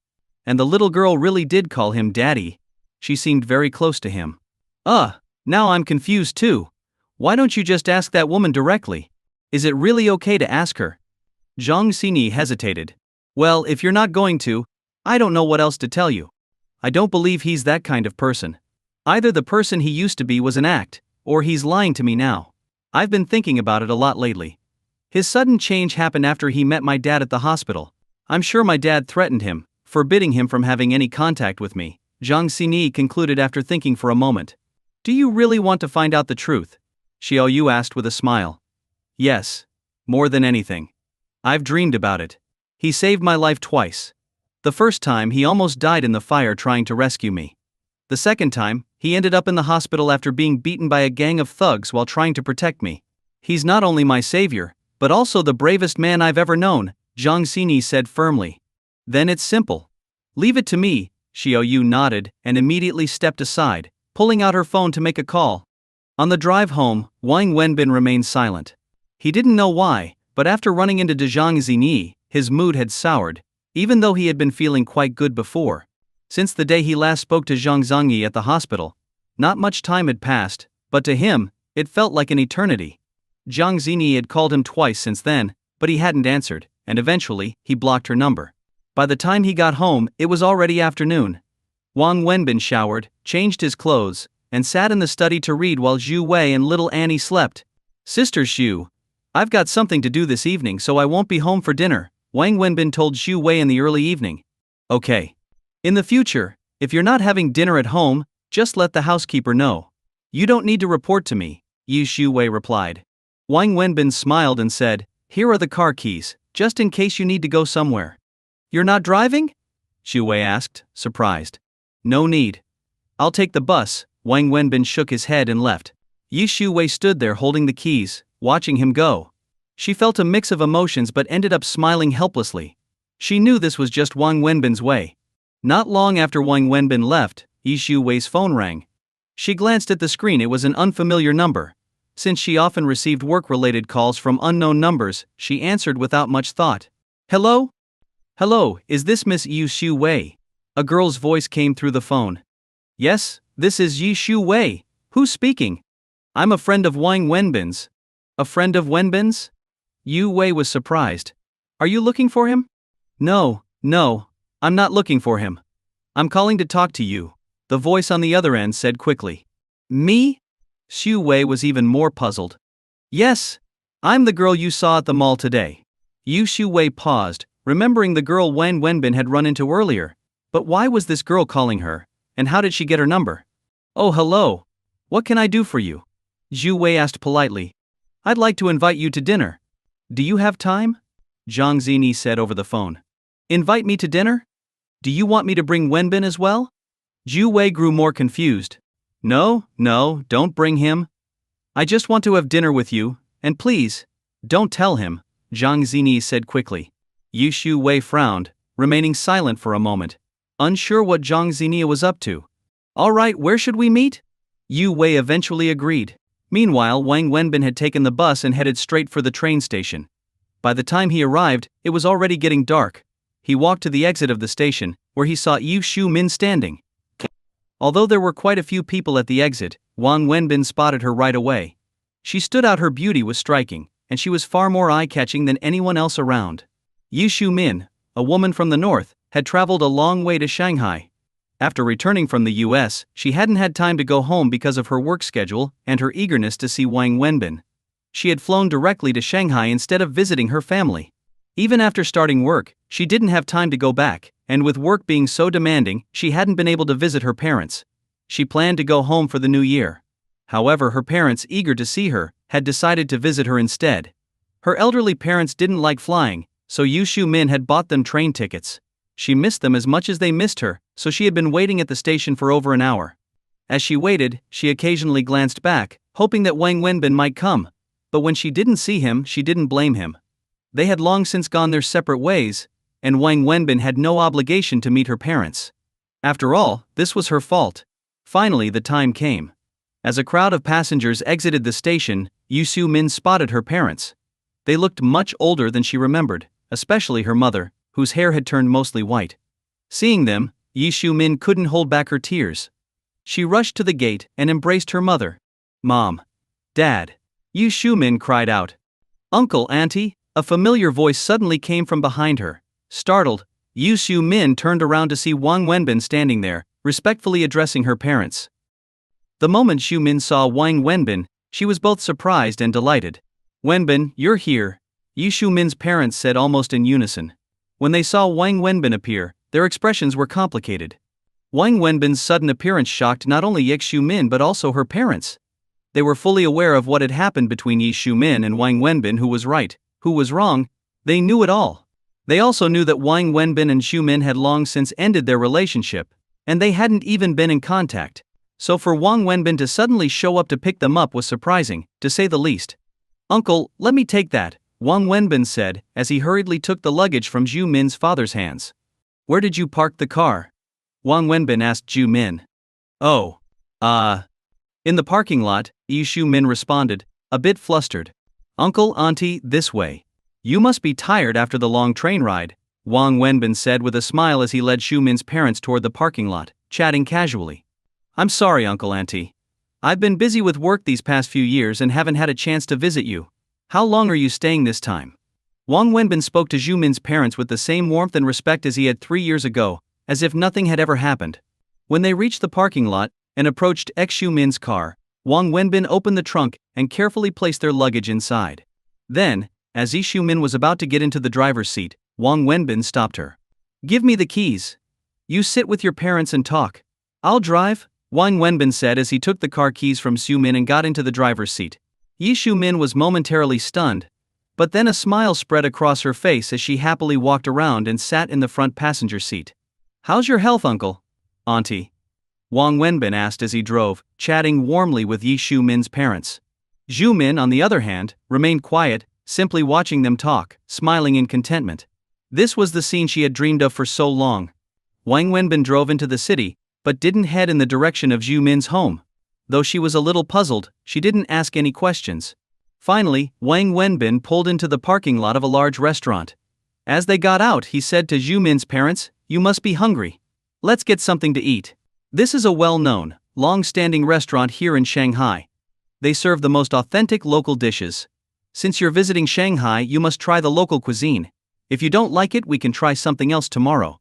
And the little girl really did call him daddy. She seemed very close to him. Now I'm confused too. Why don't you just ask that woman directly? Is it really okay to ask her? Zhang Xini hesitated. Well, if you're not going to, I don't know what else to tell you. I don't believe he's that kind of person. Either the person he used to be was an act, or he's lying to me now. I've been thinking about it a lot lately. His sudden change happened after he met my dad at the hospital. I'm sure my dad threatened him, forbidding him from having any contact with me, Zhang Xini concluded after thinking for a moment. Do you really want to find out the truth? Xiao Yu asked with a smile. Yes. More than anything. I've dreamed about it. He saved my life twice. The first time, he almost died in the fire trying to rescue me. The second time, he ended up in the hospital after being beaten by a gang of thugs while trying to protect me. He's not only my savior, but also the bravest man I've ever known, Zhang Xini said firmly. Then it's simple. Leave it to me, Xiao Yu nodded and immediately stepped aside, pulling out her phone to make a call. On the drive home, Wang Wenbin remained silent. He didn't know why, but after running into Zhang Xini, his mood had soured, even though he had been feeling quite good before. Since the day he last spoke to Zhang Zhangyi at the hospital, not much time had passed, but to him, it felt like an eternity. Zhang Xini had called him twice since then, but he hadn't answered, and eventually, he blocked her number. By the time he got home, it was already afternoon. Wang Wenbin showered, changed his clothes, and sat in the study to read while Zhu Wei and little Annie slept. Sister Xu, I've got something to do this evening, so I won't be home for dinner, Wang Wenbin told Zhu Wei in the early evening. Okay. In the future, if you're not having dinner at home, just let the housekeeper know. You don't need to report to me, Zhu Wei replied. Wang Wenbin smiled and said, here are the car keys, just in case you need to go somewhere. You're not driving? Zhu Wei asked, surprised. No need. I'll take the bus, Wang Wenbin shook his head and left. Zhu Wei stood there holding the keys, watching him go. She felt a mix of emotions but ended up smiling helplessly. She knew this was just Wang Wenbin's way. Not long after Wang Wenbin left, Zhu Wei's phone rang. She glanced at the screen. It was an unfamiliar number. Since she often received work-related calls from unknown numbers, she answered without much thought. Hello? Hello, is this Miss Zhu Wei? A girl's voice came through the phone. Yes, this is Zhu Wei. Who's speaking? I'm a friend of Wang Wenbin's. A friend of Wenbin's? Zhu Wei was surprised. Are you looking for him? No, I'm not looking for him. I'm calling to talk to you, the voice on the other end said quickly. Me? Zhu Wei was even more puzzled. Yes, I'm the girl you saw at the mall today. Zhu Wei paused, remembering the girl Wang Wenbin had run into earlier. But why was this girl calling her, and how did she get her number? Oh, hello. What can I do for you? Zhu Wei asked politely. I'd like to invite you to dinner. Do you have time? Zhang Xini said over the phone. Invite me to dinner? Do you want me to bring Wenbin as well? Zhu Wei grew more confused. No, don't bring him. I just want to have dinner with you, and please, don't tell him, Jang Xingi said quickly. Zhu Wei frowned, remaining silent for a moment, unsure what Jang Xingi was up to. All right, where should we meet? Zhu Wei eventually agreed. Meanwhile, Wang Wenbin had taken the bus and headed straight for the train station. By the time he arrived, it was already getting dark. He walked to the exit of the station, where he saw Yu Xiumin standing. Although there were quite a few people at the exit, Wang Wenbin spotted her right away. She stood out. Her beauty was striking, and she was far more eye-catching than anyone else around. Yu Xiumin, a woman from the north, had traveled a long way to Shanghai. After returning from the US, she hadn't had time to go home because of her work schedule and her eagerness to see Wang Wenbin. She had flown directly to Shanghai instead of visiting her family. Even after starting work, she didn't have time to go back, and with work being so demanding, she hadn't been able to visit her parents. She planned to go home for the new year. However, her parents, eager to see her, had decided to visit her instead. Her elderly parents didn't like flying, so Yu Xiumin had bought them train tickets. She missed them as much as they missed her, so she had been waiting at the station for over an hour. As she waited, she occasionally glanced back, hoping that Wang Wenbin might come. But when she didn't see him, she didn't blame him. They had long since gone their separate ways, and Wang Wenbin had no obligation to meet her parents. After all, this was her fault. Finally, the time came. As a crowd of passengers exited the station, Yu Xiumin spotted her parents. They looked much older than she remembered, especially her mother, whose hair had turned mostly white. Seeing them, Yu Xiumin couldn't hold back her tears. She rushed to the gate and embraced her mother. Mom. Dad. Yu Xiumin cried out. Uncle, Auntie. A familiar voice suddenly came from behind her. Startled, Yu Xiumin turned around to see Wang Wenbin standing there, respectfully addressing her parents. The moment Xiumin saw Wang Wenbin, she was both surprised and delighted. Wenbin, you're here, Yu Xiumin's parents said almost in unison. When they saw Wang Wenbin appear, their expressions were complicated. Wang Wenbin's sudden appearance shocked not only Yu Xiumin but also her parents. They were fully aware of what had happened between Yu Xiumin and Wang Wenbin. Who was right, who was wrong, they knew it all. They also knew that Wang Wenbin and Xiumin had long since ended their relationship, and they hadn't even been in contact. So for Wang Wenbin to suddenly show up to pick them up was surprising, to say the least. Uncle, let me take that, Wang Wenbin said, as he hurriedly took the luggage from Zhu Min's father's hands. Where did you park the car? Wang Wenbin asked Zhu Min. Oh. In the parking lot, Yu Xiumin responded, a bit flustered. Uncle, Auntie, this way. You must be tired after the long train ride, Wang Wenbin said with a smile as he led Xiumin's parents toward the parking lot, chatting casually. I'm sorry, Uncle, Auntie. I've been busy with work these past few years and haven't had a chance to visit you. How long are you staying this time? Wang Wenbin spoke to Xiumin's parents with the same warmth and respect as he had 3 years ago, as if nothing had ever happened. When they reached the parking lot and approached Xiumin's car, Wang Wenbin opened the trunk and carefully placed their luggage inside. Then, as Xiumin was about to get into the driver's seat, Wang Wenbin stopped her. Give me the keys. You sit with your parents and talk. I'll drive, Wang Wenbin said as he took the car keys from Xiumin and got into the driver's seat. Xiumin was momentarily stunned, but then a smile spread across her face as she happily walked around and sat in the front passenger seat. How's your health, Uncle? Auntie? Wang Wenbin asked as he drove, chatting warmly with Xiumin's parents. Zhu Min, on the other hand, remained quiet, simply watching them talk, smiling in contentment. This was the scene she had dreamed of for so long. Wang Wenbin drove into the city, but didn't head in the direction of Zhu Min's home. Though she was a little puzzled, she didn't ask any questions. Finally, Wang Wenbin pulled into the parking lot of a large restaurant. As they got out, he said to Zhu Min's parents, You must be hungry. Let's get something to eat. This is a well-known, long-standing restaurant here in Shanghai. They serve the most authentic local dishes. Since you're visiting Shanghai, you must try the local cuisine. If you don't like it, we can try something else tomorrow.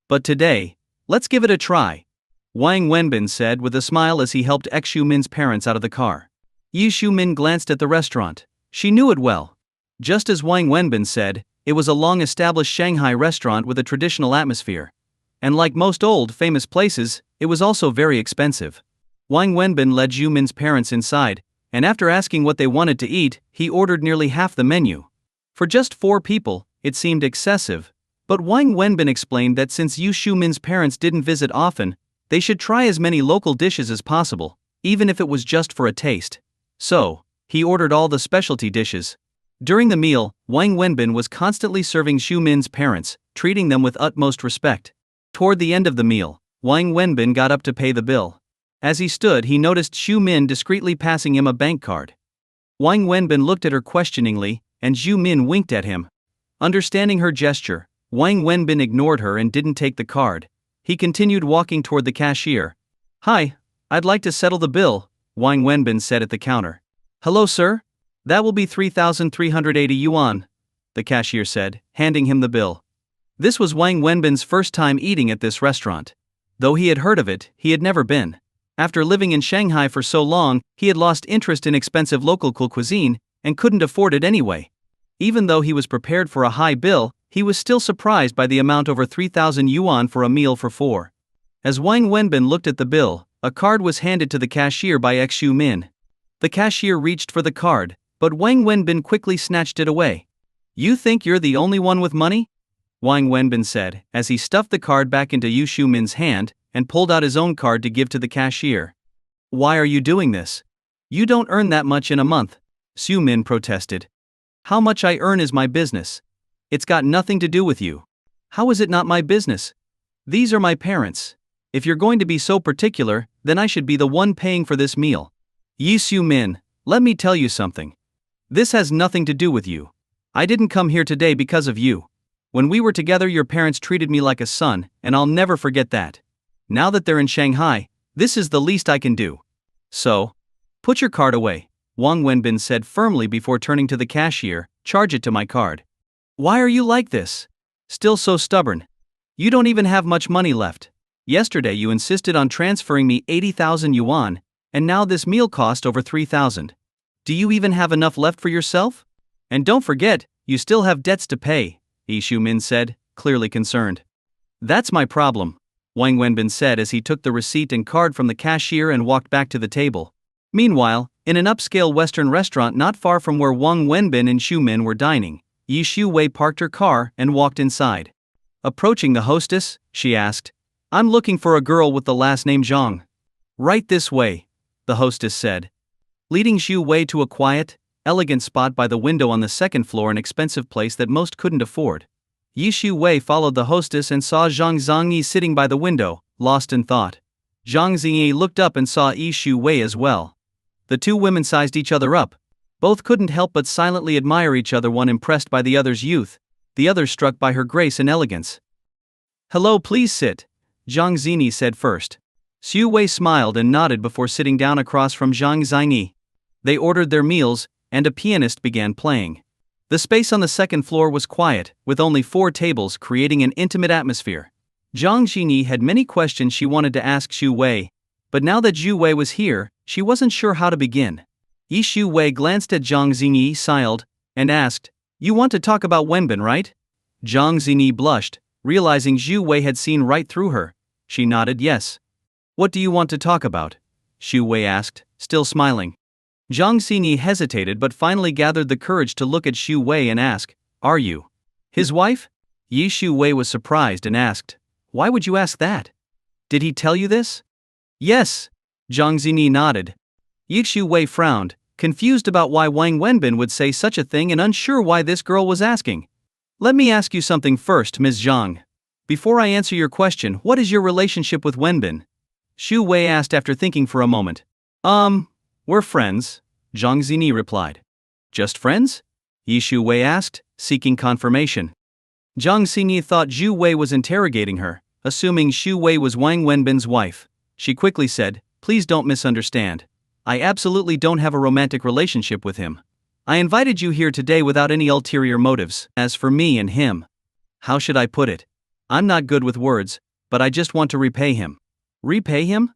But today, let's give it a try, Wang Wenbin said with a smile as he helped Xiumin's parents out of the car. Yu Xiumin glanced at the restaurant. She knew it well. Just as Wang Wenbin said, it was a long-established Shanghai restaurant with a traditional atmosphere. And like most old, famous places, it was also very expensive. Wang Wenbin led Xiumin's parents inside, and after asking what they wanted to eat, he ordered nearly half the menu. For just 4 people, it seemed excessive, But Wang Wenbin explained that since Yu Shumin's parents didn't visit often, they should try as many local dishes as possible, even if it was just for a taste. So, he ordered all the specialty dishes. During the meal, Wang Wenbin was constantly serving Xu Min's parents, treating them with utmost respect. Toward the end of the meal, Wang Wenbin got up to pay the bill. As he stood, he noticed Xu Min discreetly passing him a bank card. Wang Wenbin looked at her questioningly, and Xu Min winked at him. Understanding her gesture, Wang Wenbin ignored her and didn't take the card. He continued walking toward the cashier. "Hi, I'd like to settle the bill," Wang Wenbin said at the counter. "Hello, sir? That will be 3,380 yuan, the cashier said, handing him the bill. This was Wang Wenbin's first time eating at this restaurant. Though he had heard of it, he had never been. After living in Shanghai for so long, he had lost interest in expensive local cuisine and couldn't afford it anyway. Even though he was prepared for a high bill, he was still surprised by the amount over 3,000 yuan for a meal for four. As Wang Wenbin looked at the bill, a card was handed to the cashier by Xu Min. The cashier reached for the card, but Wang Wenbin quickly snatched it away. "You think you're the only one with money?" Wang Wenbin said, as he stuffed the card back into Yu Shumin's hand and pulled out his own card to give to the cashier. "Why are you doing this? You don't earn that much in a month," Xu Min protested. "How much I earn is my business. It's got nothing to do with you." "How is it not my business? These are my parents. If you're going to be so particular, then I should be the one paying for this meal." "Yi Xu Min, let me tell you something. This has nothing to do with you. I didn't come here today because of you. When we were together, your parents treated me like a son, and I'll never forget that. Now that they're in Shanghai, this is the least I can do. So, put your card away," Wang Wenbin said firmly before turning to the cashier. "Charge it to my card." "Why are you like this? Still so stubborn? You don't even have much money left. Yesterday you insisted on transferring me 80,000 yuan, and now this meal cost over 3,000. Do you even have enough left for yourself? And don't forget, you still have debts to pay," Xu Min said, clearly concerned. "That's my problem," Wang Wenbin said as he took the receipt and card from the cashier and walked back to the table. Meanwhile, in an upscale Western restaurant not far from where Wang Wenbin and Xu Min were dining, Yi Shu Wei parked her car and walked inside. Approaching the hostess, she asked, "I'm looking for a girl with the last name Zhang." "Right this way," the hostess said. Leading Xu Wei to a quiet, elegant spot by the window on the second floor, an expensive place that most couldn't afford. Yi Shu Wei followed the hostess and saw Jang Xingi sitting by the window, lost in thought. Jang Xingi looked up and saw Yi Shu Wei as well. The two women sized each other up. Both couldn't help but silently admire each other, one impressed by the other's youth, the other struck by her grace and elegance. "Hello, please sit," Jang Xingi said first. Xu Wei smiled and nodded before sitting down across from Jang Xingi. They ordered their meals, and a pianist began playing. The space on the second floor was quiet, with only 4 tables, creating an intimate atmosphere. Jang Xingi had many questions she wanted to ask Xu Wei, but now that Xu Wei was here, she wasn't sure how to begin. Yi Shu Wei glanced at Jang Xingi, smiled, and asked, "You want to talk about Wenbin, right?" Jang Xingi blushed, realizing Xu Wei had seen right through her. She nodded yes. "What do you want to talk about?" Xu Wei asked, still smiling. Jang Xingi hesitated but finally gathered the courage to look at Xu Wei and ask, "Are you his wife?" Yi Shu Wei was surprised and asked, "Why would you ask that? Did he tell you this?" "Yes," Jang Xingi nodded. Yi Shu Wei frowned, confused about why Wang Wenbin would say such a thing and unsure why this girl was asking. "Let me ask you something first, Ms. Zhang. Before I answer your question, what is your relationship with Wenbin?" Xu Wei asked after thinking for a moment. We're friends," Zhang Xinyi replied. "Just friends?" Yi Shu Wei asked, seeking confirmation. Zhang Xinyi thought Xu Wei was interrogating her, assuming Xu Wei was Wang Wenbin's wife. She quickly said, "Please don't misunderstand. I absolutely don't have a romantic relationship with him. I invited you here today without any ulterior motives. As for me and him, how should I put it? I'm not good with words, but I just want to repay him." "Repay him?"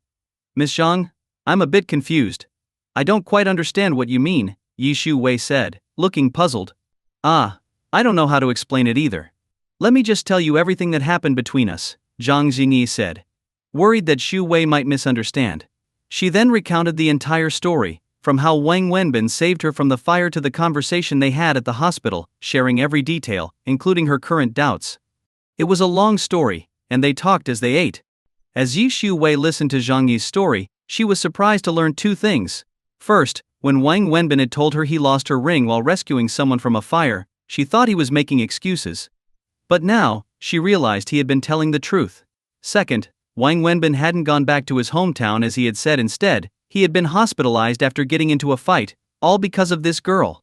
"Miss Zhang, I'm a bit confused. I don't quite understand what you mean," Yi Shu Wei said, looking puzzled. "I don't know how to explain it either. Let me just tell you everything that happened between us," Zhang Xinyi said. Worried that Xu Wei might misunderstand, she then recounted the entire story, from how Wang Wenbin saved her from the fire to the conversation they had at the hospital, sharing every detail, including her current doubts. It was a long story, and they talked as they ate. As Yi Shu-wei listened to Zhang Yi's story, she was surprised to learn two things. First, when Wang Wenbin had told her he lost her ring while rescuing someone from a fire, she thought he was making excuses. But now, she realized he had been telling the truth. Second, Wang Wenbin hadn't gone back to his hometown as he had said. Instead, he had been hospitalized after getting into a fight, all because of this girl.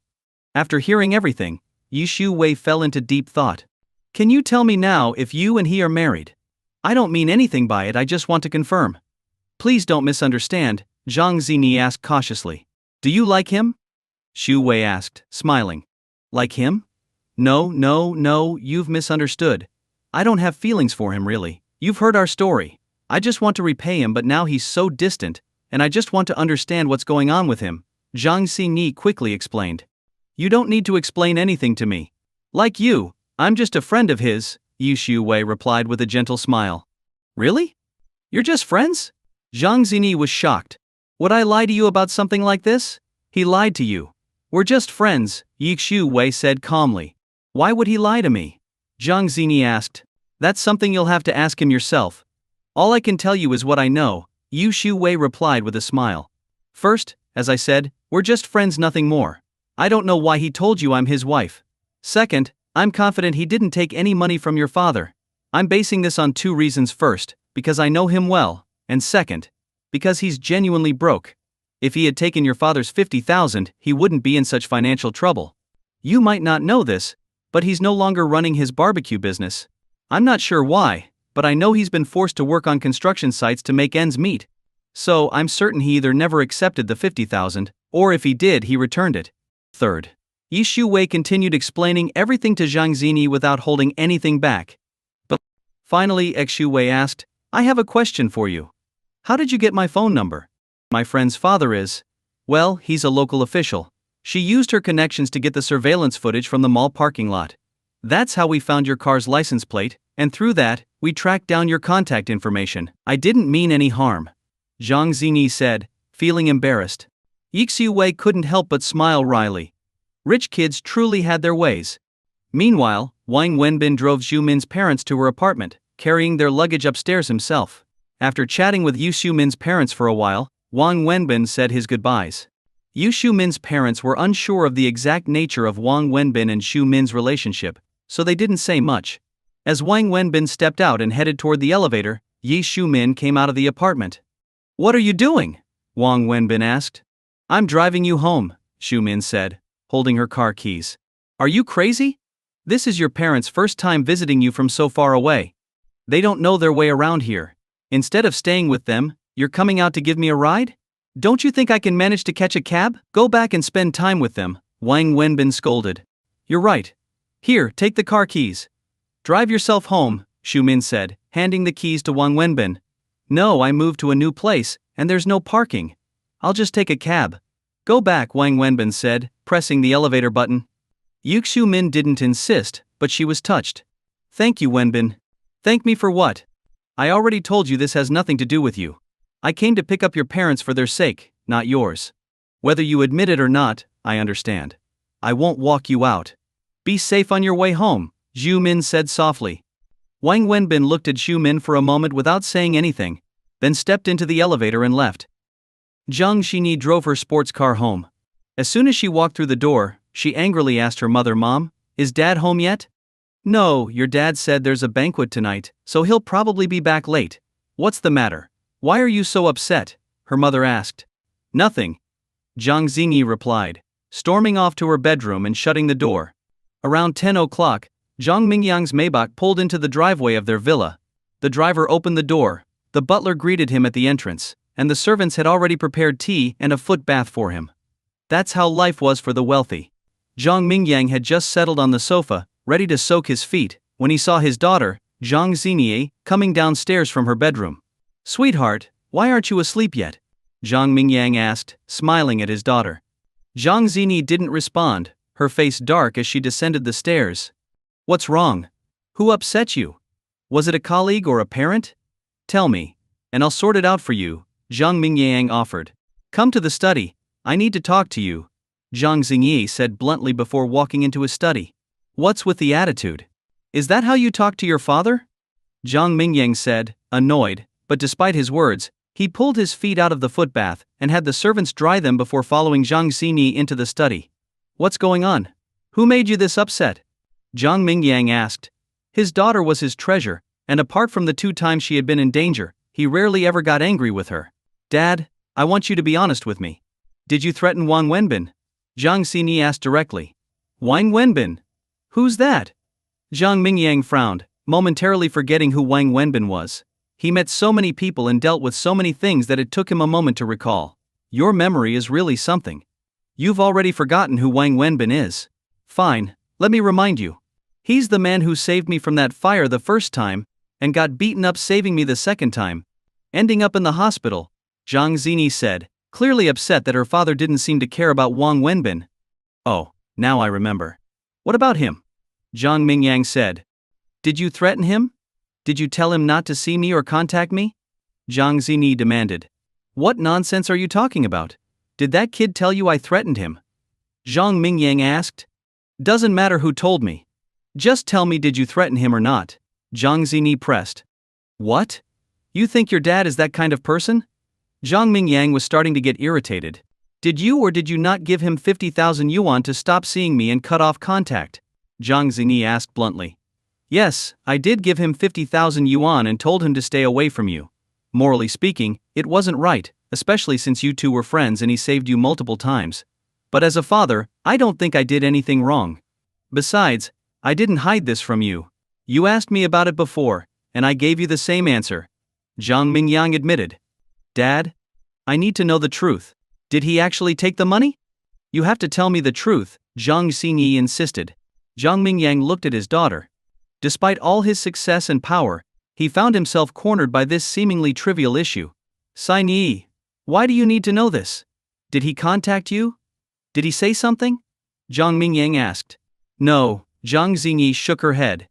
After hearing everything, Yi Shu-wei fell into deep thought. Can you tell me now if you and he are married? I don't mean anything by it, I just want to confirm. Please don't misunderstand, Jang Xingi asked cautiously. Do you like him? Shu-wei asked, smiling. Like him? No, you've misunderstood. I don't have feelings for him really. You've heard our story. I just want to repay him, but now he's so distant, and I just want to understand what's going on with him, Jang Xingi quickly explained. You don't need to explain anything to me. Like you, I'm just a friend of his, Yi Shu-wei replied with a gentle smile. Really? You're just friends? Zhang Xinyi was shocked. Would I lie to you about something like this? He lied to you. We're just friends, Yi Shu-wei said calmly. Why would he lie to me? Zhang Xinyi asked. That's something you'll have to ask him yourself. All I can tell you is what I know, Yi Shu-wei replied with a smile. First, as I said, we're just friends, nothing more. I don't know why he told you I'm his wife. Second, I'm confident he didn't take any money from your father. I'm basing this on two reasons. First, because I know him well, and second, because he's genuinely broke. If he had taken your father's 50,000, he wouldn't be in such financial trouble. You might not know this, but he's no longer running his barbecue business. I'm not sure why, but I know he's been forced to work on construction sites to make ends meet. So I'm certain he either never accepted the 50,000, or if he did, he returned it. Third, Yi Shu-wei continued explaining everything to Zhang Xinyi without holding anything back. But finally, Shu-wei asked, I have a question for you. How did you get my phone number? My friend's father is, well, he's a local official. She used her connections to get the surveillance footage from the mall parking lot. That's how we found your car's license plate, and through that, we tracked down your contact information. I didn't mean any harm, Zhang Xinyi said, feeling embarrassed. Yi Shu-wei couldn't help but smile wryly. Rich kids truly had their ways. Meanwhile, Wang Wenbin drove Xu Min's parents to her apartment, carrying their luggage upstairs himself. After chatting with Yu Xiumin's parents for a while, Wang Wenbin said his goodbyes. Yu Xiumin's parents were unsure of the exact nature of Wang Wenbin and Xu Min's relationship, so they didn't say much. As Wang Wenbin stepped out and headed toward the elevator, Yi Xiumin came out of the apartment. What are you doing? Wang Wenbin asked. I'm driving you home, Xu Min said, holding her car keys. Are you crazy? This is your parents' first time visiting you from so far away. They don't know their way around here. Instead of staying with them, you're coming out to give me a ride? Don't you think I can manage to catch a cab? Go back and spend time with them, Wang Wenbin scolded. You're right. Here, take the car keys. Drive yourself home, Xu Min said, handing the keys to Wang Wenbin. No, I moved to a new place, and there's no parking. I'll just take a cab. Go back, Wang Wenbin said, pressing the elevator button. Yu Xiumin didn't insist, but she was touched. Thank you, Wenbin. Thank me for what? I already told you this has nothing to do with you. I came to pick up your parents for their sake, not yours. Whether you admit it or not, I understand. I won't walk you out. Be safe on your way home, Xu Min said softly. Wang Wenbin looked at Xu Min for a moment without saying anything, then stepped into the elevator and left. Jang Xinyi drove her sports car home. As soon as she walked through the door, she angrily asked her mother, Mom, is Dad home yet? No, your dad said there's a banquet tonight, so he'll probably be back late. What's the matter? Why are you so upset? Her mother asked. Nothing, Zhang Xinyi replied, storming off to her bedroom and shutting the door. Around 10 o'clock, Zhang Mingyang's Maybach pulled into the driveway of their villa. The driver opened the door, the butler greeted him at the entrance, and the servants had already prepared tea and a foot bath for him. That's how life was for the wealthy. Zhang Mingyang had just settled on the sofa, ready to soak his feet, when he saw his daughter, Zhang Xinyi, coming downstairs from her bedroom. Sweetheart, why aren't you asleep yet? Zhang Mingyang asked, smiling at his daughter. Zhang Xinyi didn't respond, her face dark as she descended the stairs. What's wrong? Who upset you? Was it a colleague or a parent? Tell me, and I'll sort it out for you, Zhang Mingyang offered. Come to the study, I need to talk to you, Zhang Xinyi said bluntly before walking into his study. What's with the attitude? Is that how you talk to your father? Zhang Mingyang said, annoyed, but despite his words, he pulled his feet out of the footbath and had the servants dry them before following Jang Xingi into the study. What's going on? Who made you this upset? Zhang Mingyang asked. His daughter was his treasure, and apart from the 2 times she had been in danger, he rarely ever got angry with her. Dad, I want you to be honest with me. Did you threaten Wang Wenbin? Zhang Xinyi asked directly. Wang Wenbin? Who's that? Zhang Mingyang frowned, momentarily forgetting who Wang Wenbin was. He met so many people and dealt with so many things that it took him a moment to recall. Your memory is really something. You've already forgotten who Wang Wenbin is. Fine, let me remind you. He's the man who saved me from that fire the first time, and got beaten up saving me the second time. Ending up in the hospital, Zhang Xinyi said, clearly upset that her father didn't seem to care about Wang Wenbin. Oh, now I remember. What about him? Zhang Mingyang said. Did you threaten him? Did you tell him not to see me or contact me? Zhang Xinyi demanded. What nonsense are you talking about? Did that kid tell you I threatened him? Zhang Mingyang asked. Doesn't matter who told me. Just tell me, did you threaten him or not? Zhang Xinyi pressed. What? You think your dad is that kind of person? Zhang Mingyang was starting to get irritated. Did you or did you not give him 50,000 yuan to stop seeing me and cut off contact? Zhang Xinyi asked bluntly. Yes, I did give him 50,000 yuan and told him to stay away from you. Morally speaking, it wasn't right, especially since you two were friends and he saved you multiple times. But as a father, I don't think I did anything wrong. Besides, I didn't hide this from you. You asked me about it before, and I gave you the same answer. Zhang Mingyang admitted. Dad? I need to know the truth. Did he actually take the money? You have to tell me the truth, Zhang Xinyi insisted. Zhang Mingyang looked at his daughter. Despite all his success and power, he found himself cornered by this seemingly trivial issue. Xinyi, why do you need to know this? Did he contact you? Did he say something? Zhang Mingyang asked. No, Zhang Xinyi shook her head.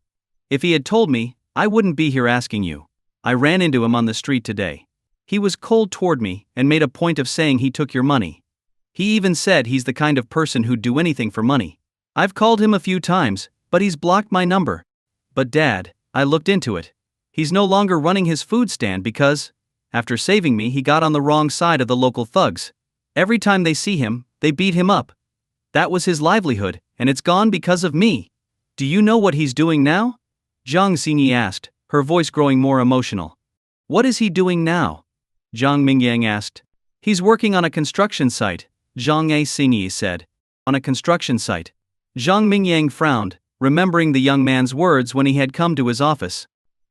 If he had told me, I wouldn't be here asking you. I ran into him on the street today. He was cold toward me and made a point of saying he took your money. He even said he's the kind of person who'd do anything for money. I've called him a few times, but he's blocked my number. But Dad, I looked into it. He's no longer running his food stand because, after saving me, he got on the wrong side of the local thugs. Every time they see him, they beat him up. That was his livelihood, and it's gone because of me. Do you know what he's doing now? Zhang Xinyi asked, her voice growing more emotional. What is he doing now? Zhang Mingyang asked. He's working on a construction site, Zhang Xinyi said. On a construction site. Zhang Mingyang frowned, remembering the young man's words when he had come to his office.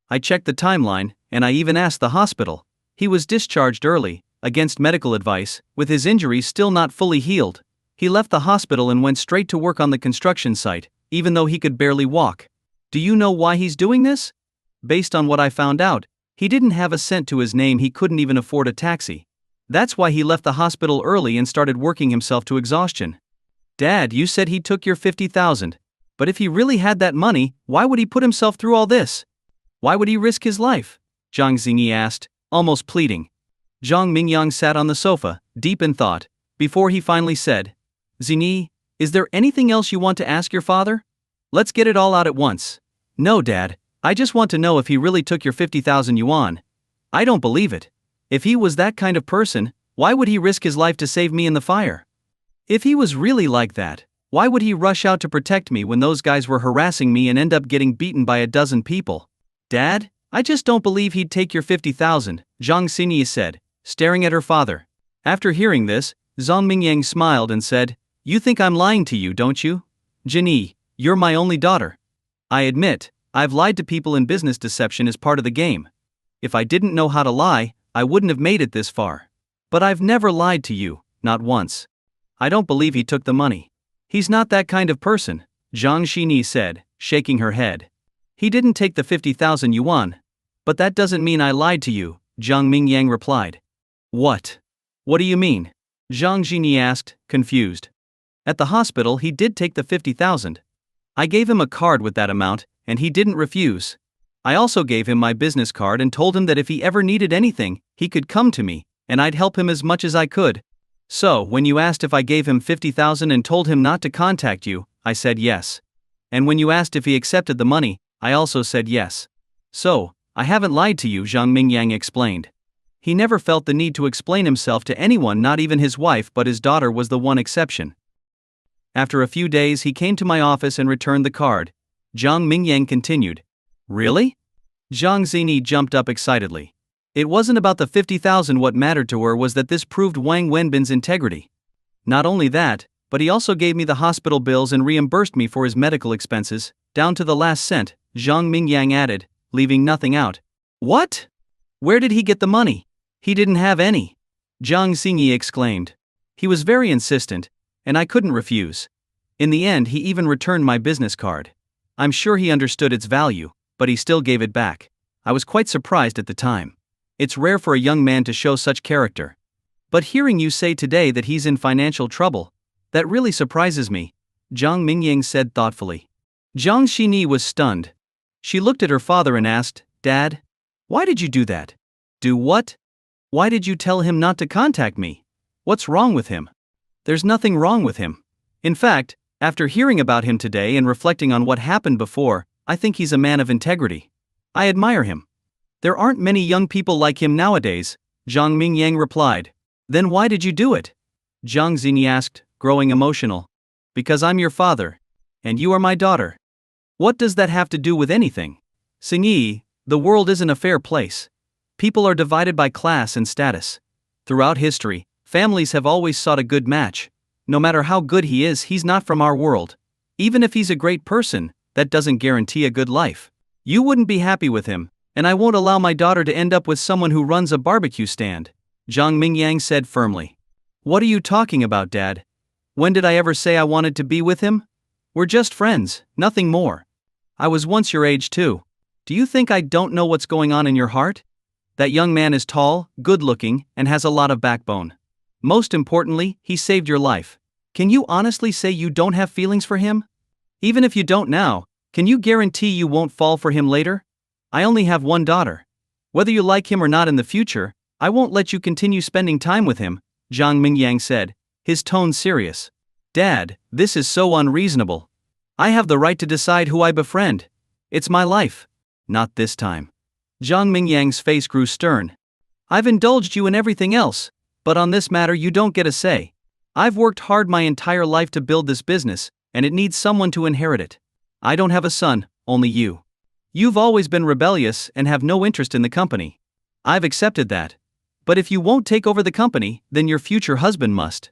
I checked the timeline, and I even asked the hospital. He was discharged early, against medical advice, with his injuries still not fully healed. He left the hospital and went straight to work on the construction site, even though he could barely walk. Do you know why he's doing this? Based on what I found out, he didn't have a cent to his name, he couldn't even afford a taxi. That's why he left the hospital early and started working himself to exhaustion. Dad, you said he took your 50,000. But if he really had that money, why would he put himself through all this? Why would he risk his life? Zhang Xinyi asked, almost pleading. Zhang Mingyang sat on the sofa, deep in thought, before he finally said, Xinyi, is there anything else you want to ask your father? Let's get it all out at once. No, Dad, I just want to know if he really took your 50,000 yuan. I don't believe it. If he was that kind of person, why would he risk his life to save me in the fire? If he was really like that, why would he rush out to protect me when those guys were harassing me and end up getting beaten by a dozen people? Dad, I just don't believe he'd take your 50,000, Zhang Xinyi said, staring at her father. After hearing this, Zhang Mingyang smiled and said, You think I'm lying to you, don't you? Jinyi, you're my only daughter. I admit, I've lied to people in business. Deception is part of the game. If I didn't know how to lie, I wouldn't have made it this far. But I've never lied to you, not once. I don't believe he took the money. He's not that kind of person, Zhang Xinyi said, shaking her head. He didn't take the 50,000 yuan. But that doesn't mean I lied to you, Zhang Mingyang replied. What? What do you mean? Zhang Xinyi asked, confused. At the hospital he did take the 50,000. I gave him a card with that amount, and he didn't refuse. I also gave him my business card and told him that if he ever needed anything, he could come to me, and I'd help him as much as I could. So, when you asked if I gave him 50,000 and told him not to contact you, I said yes. And when you asked if he accepted the money, I also said yes. So, I haven't lied to you, Zhang Mingyang explained. He never felt the need to explain himself to anyone, not even his wife, but his daughter was the one exception. After a few days, he came to my office and returned the card. Zhang Mingyang continued. Really? Jang Xingi jumped up excitedly. It wasn't about the 50,000. What mattered to her was that this proved Wang Wenbin's integrity. Not only that, but he also gave me the hospital bills and reimbursed me for his medical expenses, down to the last cent, Zhang Mingyang added, leaving nothing out. What? Where did he get the money? He didn't have any. Jang Xingi exclaimed. He was very insistent, and I couldn't refuse. In the end, he even returned my business card. I'm sure he understood its value, but he still gave it back. I was quite surprised at the time. It's rare for a young man to show such character. But hearing you say today that he's in financial trouble, that really surprises me, Zhang Mingyang said thoughtfully. Jang Xingi was stunned. She looked at her father and asked, Dad, why did you do that? Do what? Why did you tell him not to contact me? What's wrong with him? There's nothing wrong with him. In fact, after hearing about him today and reflecting on what happened before, I think he's a man of integrity. I admire him. There aren't many young people like him nowadays, Zhang Mingyang replied. Then why did you do it? Zhang Xingi asked, growing emotional. Because I'm your father. And you are my daughter. What does that have to do with anything? Xingi, the world isn't a fair place. People are divided by class and status. Throughout history, families have always sought a good match. No matter how good he is, he's not from our world. Even if he's a great person, that doesn't guarantee a good life. You wouldn't be happy with him, and I won't allow my daughter to end up with someone who runs a barbecue stand, Zhang Mingyang said firmly. What are you talking about, Dad? When did I ever say I wanted to be with him? We're just friends, nothing more. I was once your age too. Do you think I don't know what's going on in your heart? That young man is tall, good-looking, and has a lot of backbone. Most importantly, he saved your life. Can you honestly say you don't have feelings for him? Even if you don't now, can you guarantee you won't fall for him later? I only have one daughter. Whether you like him or not in the future, I won't let you continue spending time with him, Zhang Mingyang said, his tone serious. Dad, this is so unreasonable. I have the right to decide who I befriend. It's my life. Not this time. Zhang Mingyang's face grew stern. I've indulged you in everything else, but on this matter you don't get a say. I've worked hard my entire life to build this business, and it needs someone to inherit it. I don't have a son, only you. You've always been rebellious and have no interest in the company. I've accepted that. But if you won't take over the company, then your future husband must.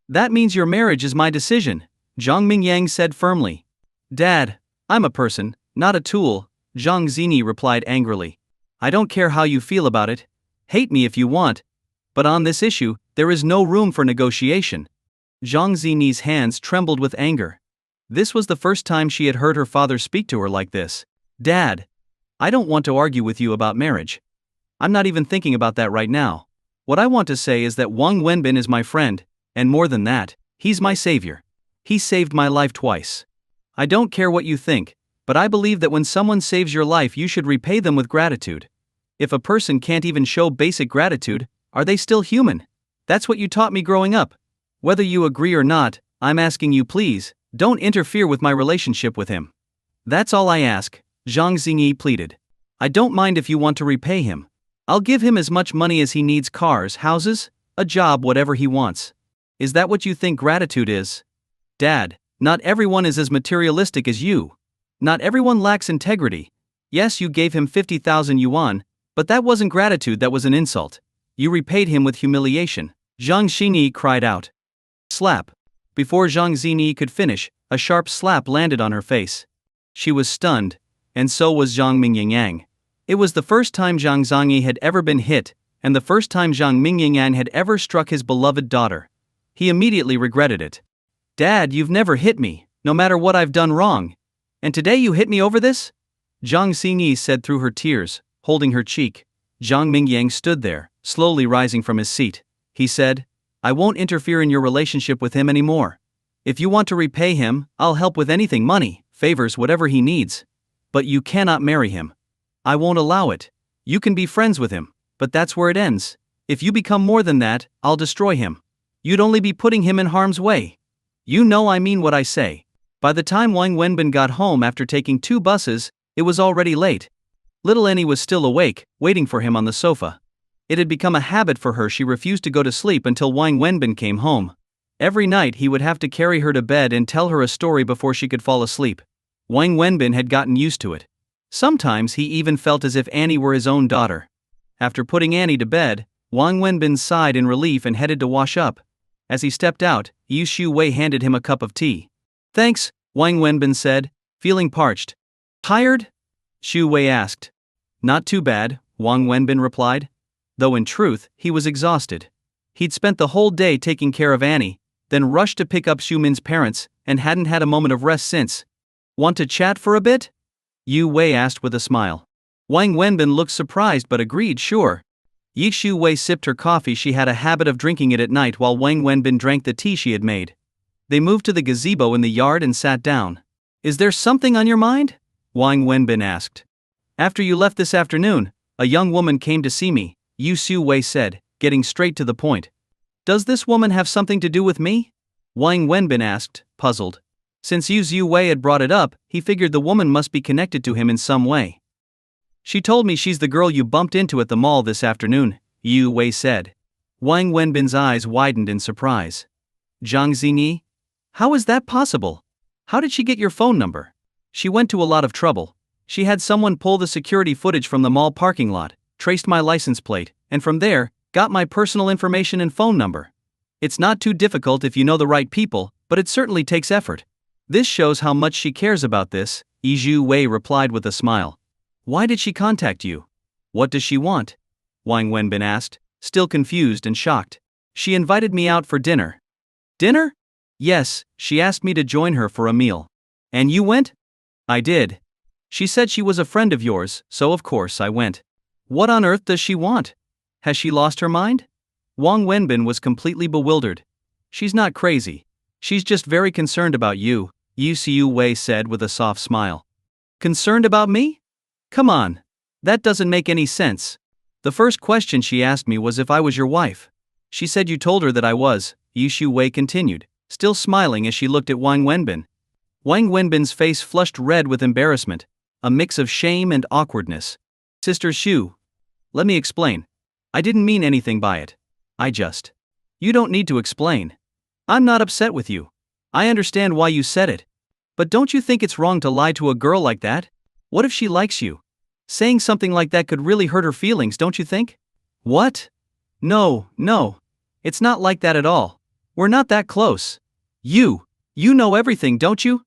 That means your marriage is my decision, Zhang Mingyang said firmly. Dad, I'm a person, not a tool, Zhang Xingi replied angrily. I don't care how you feel about it. Hate me if you want. But on this issue, there is no room for negotiation. Zhang Xingi's hands trembled with anger. This was the first time she had heard her father speak to her like this. Dad, I don't want to argue with you about marriage. I'm not even thinking about that right now. What I want to say is that Wang Wenbin is my friend, and more than that, he's my savior. He saved my life twice. I don't care what you think, but I believe that when someone saves your life you should repay them with gratitude. If a person can't even show basic gratitude, are they still human? That's what you taught me growing up. Whether you agree or not, I'm asking you please, don't interfere with my relationship with him. That's all I ask, Zhang Xingi pleaded. I don't mind if you want to repay him. I'll give him as much money as he needs, cars, houses, a job, whatever he wants. Is that what you think gratitude is? Dad, not everyone is as materialistic as you. Not everyone lacks integrity. Yes, you gave him 50,000 yuan, but that wasn't gratitude, that was an insult. You repaid him with humiliation, Zhang Xingi cried out. Slap. Before Zhang Xingi could finish, a sharp slap landed on her face. She was stunned, and so was Zhang Mingyang. It was the first time Zhang Xingi had ever been hit, and the first time Zhang Mingyang had ever struck his beloved daughter. He immediately regretted it. Dad, you've never hit me, no matter what I've done wrong. And today you hit me over this? Zhang Xingi said through her tears, holding her cheek. Zhang Mingyang stood there, slowly rising from his seat. He said, I won't interfere in your relationship with him anymore. If you want to repay him, I'll help with anything, money, favors, whatever he needs. But you cannot marry him. I won't allow it. You can be friends with him, but that's where it ends. If you become more than that, I'll destroy him. You'd only be putting him in harm's way. You know I mean what I say. By the time Wang Wenbin got home after taking 2 buses, It was already late. Little Annie was still awake, waiting for him on the sofa. It had become a habit for her. She refused to go to sleep until Wang Wenbin came home. Every night he would have to carry her to bed and tell her a story before she could fall asleep. Wang Wenbin had gotten used to it. Sometimes he even felt as if Annie were his own daughter. After putting Annie to bed, Wang Wenbin sighed in relief and headed to wash up. As he stepped out, Yu Shu Wei handed him a cup of tea. "Thanks," Wang Wenbin said, feeling parched. "Tired?" Shu Wei asked. "Not too bad," Wang Wenbin replied. Though in truth, he was exhausted. He'd spent the whole day taking care of Annie, then rushed to pick up Xu Min's parents, and hadn't had a moment of rest since. "Want to chat for a bit?" Yu Wei asked with a smile. Wang Wenbin looked surprised but agreed, "Sure." Yi Shu Wei sipped her coffee. She had a habit of drinking it at night while Wang Wenbin drank the tea she had made. They moved to the gazebo in the yard and sat down. "Is there something on your mind?" Wang Wenbin asked. "After you left this afternoon, a young woman came to see me," Yu Shu Wei said, getting straight to the point. "Does this woman have something to do with me?" Wang Wenbin asked, puzzled. Since Yu Shu Wei had brought it up, he figured the woman must be connected to him in some way. "She told me she's the girl you bumped into at the mall this afternoon," Yu Wei said. Wang Wenbin's eyes widened in surprise. "Jang Xingi? How is that possible? How did she get your phone number?" "She went to a lot of trouble. She had someone pull the security footage from the mall parking lot, traced my license plate, and from there, got my personal information and phone number. It's not too difficult if you know the right people, but it certainly takes effort. This shows how much she cares about this," Yi Shu Wei replied with a smile. "Why did she contact you? What does she want?" Wang Wenbin asked, still confused and shocked. "She invited me out for dinner." "Dinner?" "Yes, she asked me to join her for a meal." "And you went?" "I did. She said she was a friend of yours, so of course I went." "What on earth does she want? Has she lost her mind?" Wang Wenbin was completely bewildered. "She's not crazy. She's just very concerned about you," Yu Shu Wei said with a soft smile. "Concerned about me? Come on. That doesn't make any sense. The first question she asked me was if I was your wife. She said you told her that I was," Yu Shu Wei continued, still smiling as she looked at Wang Wenbin. Wang Wenbin's face flushed red with embarrassment, a mix of shame and awkwardness. "Sister Shu. Let me explain. I didn't mean anything by it. I just..." "You don't need to explain. I'm not upset with you. I understand why you said it. But don't you think it's wrong to lie to a girl like that? What if she likes you? Saying something like that could really hurt her feelings, don't you think?" "What? No. It's not like that at all. We're not that close. You know everything, don't you?"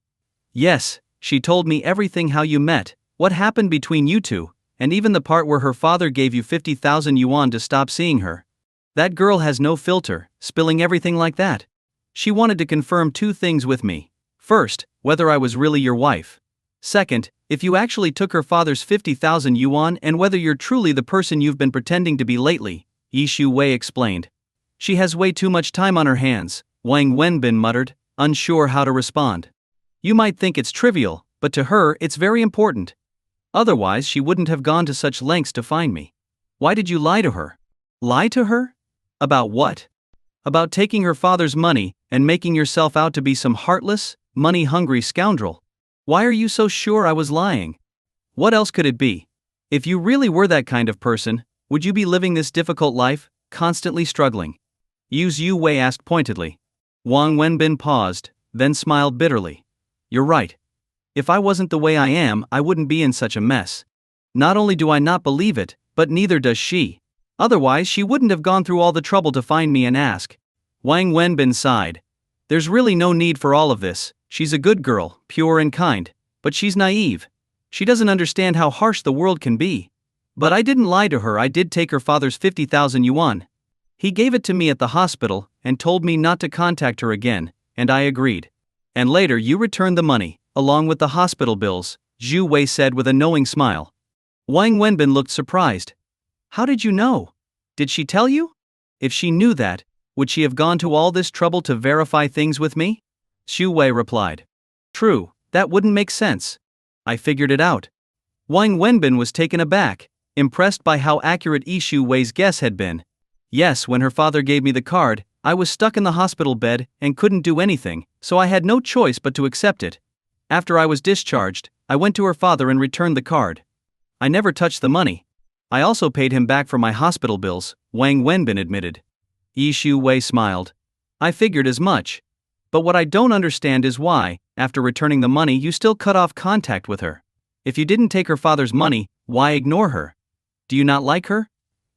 "Yes, she told me everything, how you met, what happened between you two, and even the part where her father gave you 50,000 yuan to stop seeing her. That girl has no filter, spilling everything like that. She wanted to confirm two things with me. First, whether I was really your wife. Second, if you actually took her father's 50,000 yuan and whether you're truly the person you've been pretending to be lately," Yi Shu Wei explained. "She has way too much time on her hands," Wang Wenbin muttered, unsure how to respond. "You might think it's trivial, but to her it's very important. Otherwise she wouldn't have gone to such lengths to find me. Why did you lie to her?" "Lie to her? About what?" "About taking her father's money and making yourself out to be some heartless, money-hungry scoundrel. Why are you so sure I was lying? What else could it be? If you really were that kind of person, would you be living this difficult life, constantly struggling?" Yu Shu Wei asked pointedly. Wang Wenbin paused, then smiled bitterly. "You're right. If I wasn't the way I am, I wouldn't be in such a mess. Not only do I not believe it, but neither does she. Otherwise she wouldn't have gone through all the trouble to find me and ask." Wang Wenbin sighed. "There's really no need for all of this. She's a good girl, pure and kind, but she's naive. She doesn't understand how harsh the world can be. But I didn't lie to her. I did take her father's 50,000 yuan. He gave it to me at the hospital and told me not to contact her again, and I agreed. And later you returned the money, along with the hospital bills," Zhu Wei said with a knowing smile. Wang Wenbin looked surprised. "How did you know? Did she tell you? If she knew that, would she have gone to all this trouble to verify things with me?" Zhu Wei replied. "True, that wouldn't make sense. I figured it out." Wang Wenbin was taken aback, impressed by how accurate Yi Shu Wei's guess had been. "Yes, when her father gave me the card, I was stuck in the hospital bed and couldn't do anything, so I had no choice but to accept it. After I was discharged, I went to her father and returned the card. I never touched the money. I also paid him back for my hospital bills, Wang Wenbin admitted. Yi Shu Wei smiled. I figured as much. But what I don't understand is why, after returning the money, you still cut off contact with her. If you didn't take her father's money, why ignore her? Do you not like her?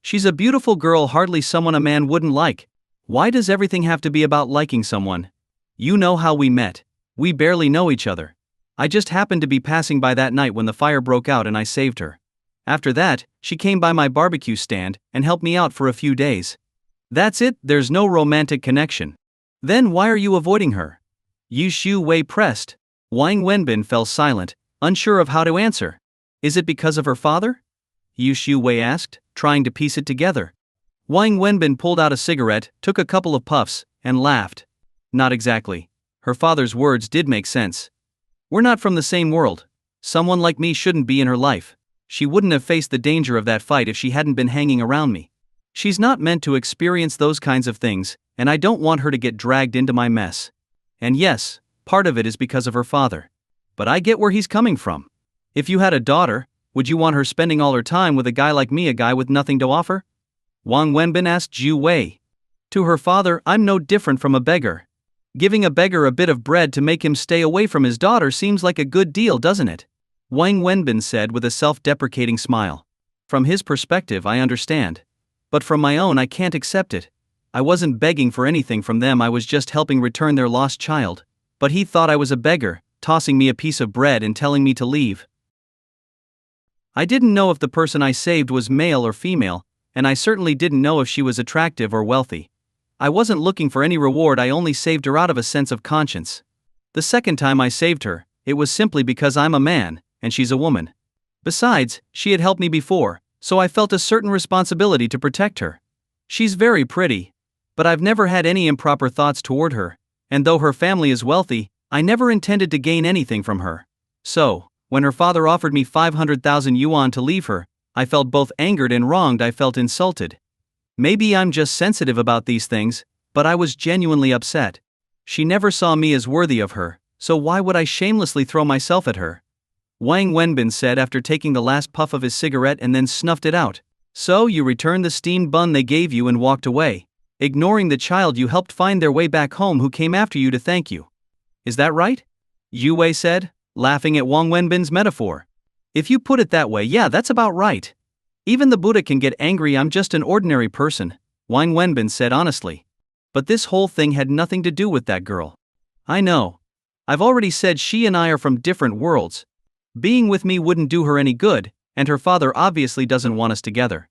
She's a beautiful girl, hardly someone a man wouldn't like. Why does everything have to be about liking someone? You know how we met. We barely know each other. I just happened to be passing by that night when the fire broke out and I saved her. After that, she came by my barbecue stand and helped me out for a few days. That's it, there's no romantic connection. Then why are you avoiding her? Yi Shu Wei pressed. Wang Wenbin fell silent, unsure of how to answer. Is it because of her father? Yi Shu Wei asked, trying to piece it together. Wang Wenbin pulled out a cigarette, took a couple of puffs, and laughed. Not exactly. Her father's words did make sense. We're not from the same world. Someone like me shouldn't be in her life. She wouldn't have faced the danger of that fight if she hadn't been hanging around me. She's not meant to experience those kinds of things, and I don't want her to get dragged into my mess. And yes, part of it is because of her father. But I get where he's coming from. If you had a daughter, would you want her spending all her time with a guy like me, a guy with nothing to offer? Wang Wenbin asked Zhu Wei. To her father, I'm no different from a beggar. Giving a beggar a bit of bread to make him stay away from his daughter seems like a good deal, doesn't it? Wang Wenbin said with a self-deprecating smile. From his perspective, I understand. But from my own, I can't accept it. I wasn't begging for anything from them, I was just helping return their lost child. But he thought I was a beggar, tossing me a piece of bread and telling me to leave. I didn't know if the person I saved was male or female, and I certainly didn't know if she was attractive or wealthy. I wasn't looking for any reward, I only saved her out of a sense of conscience. The second time I saved her, it was simply because I'm a man, and she's a woman. Besides, she had helped me before, so I felt a certain responsibility to protect her. She's very pretty, but I've never had any improper thoughts toward her, and though her family is wealthy, I never intended to gain anything from her. So, when her father offered me 500,000 yuan to leave her, I felt both angered and wronged. I felt insulted. Maybe I'm just sensitive about these things, but I was genuinely upset. She never saw me as worthy of her, so why would I shamelessly throw myself at her? Wang Wenbin said after taking the last puff of his cigarette and then snuffed it out. So you returned the steamed bun they gave you and walked away, ignoring the child you helped find their way back home who came after you to thank you. Is that right? Yu Wei said, laughing at Wang Wenbin's metaphor. If you put it that way, yeah, that's about right. Even the Buddha can get angry. I'm just an ordinary person, Wang Wenbin said honestly. But this whole thing had nothing to do with that girl. I know. I've already said she and I are from different worlds. Being with me wouldn't do her any good, and her father obviously doesn't want us together.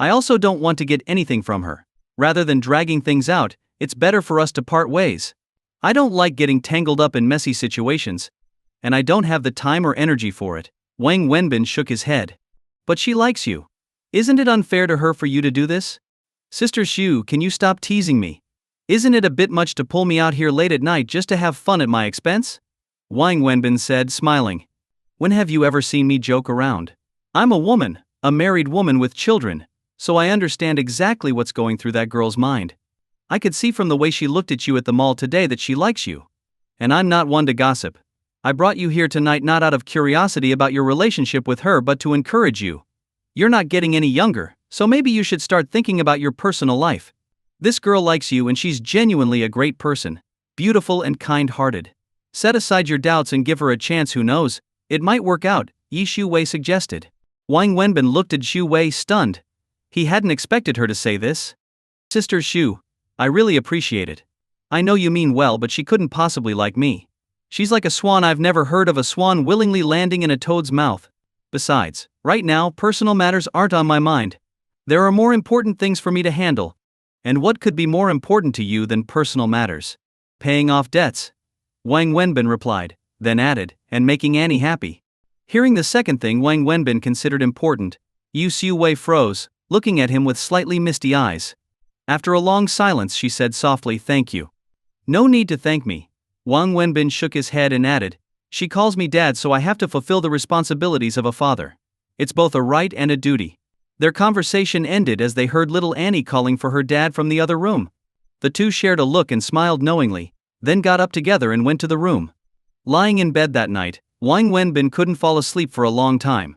I also don't want to get anything from her. Rather than dragging things out, it's better for us to part ways. I don't like getting tangled up in messy situations, and I don't have the time or energy for it. Wang Wenbin shook his head. But she likes you. Isn't it unfair to her for you to do this? Sister Xu, can you stop teasing me? Isn't it a bit much to pull me out here late at night just to have fun at my expense? Wang Wenbin said, smiling. When have you ever seen me joke around? I'm a woman, a married woman with children, so I understand exactly what's going through that girl's mind. I could see from the way she looked at you at the mall today that she likes you. And I'm not one to gossip. I brought you here tonight not out of curiosity about your relationship with her but to encourage you. You're not getting any younger, so maybe you should start thinking about your personal life. This girl likes you and she's genuinely a great person, beautiful and kind-hearted. Set aside your doubts and give her a chance, who knows, it might work out, Yi Shu Wei suggested. Wang Wenbin looked at Xu Wei stunned. He hadn't expected her to say this. Sister Xu, I really appreciate it. I know you mean well, but she couldn't possibly like me. She's like a swan. I've never heard of a swan willingly landing in a toad's mouth. Besides, right now, personal matters aren't on my mind. There are more important things for me to handle. And what could be more important to you than personal matters? Paying off debts. Wang Wenbin replied, then added, and making Annie happy. Hearing the second thing Wang Wenbin considered important, Yu Shu Wei froze, looking at him with slightly misty eyes. After a long silence, she said softly, thank you. No need to thank me. Wang Wenbin shook his head and added, she calls me dad, so I have to fulfill the responsibilities of a father. It's both a right and a duty. Their conversation ended as they heard little Annie calling for her dad from the other room. The two shared a look and smiled knowingly, then got up together and went to the room. Lying in bed that night, Wang Wenbin couldn't fall asleep for a long time.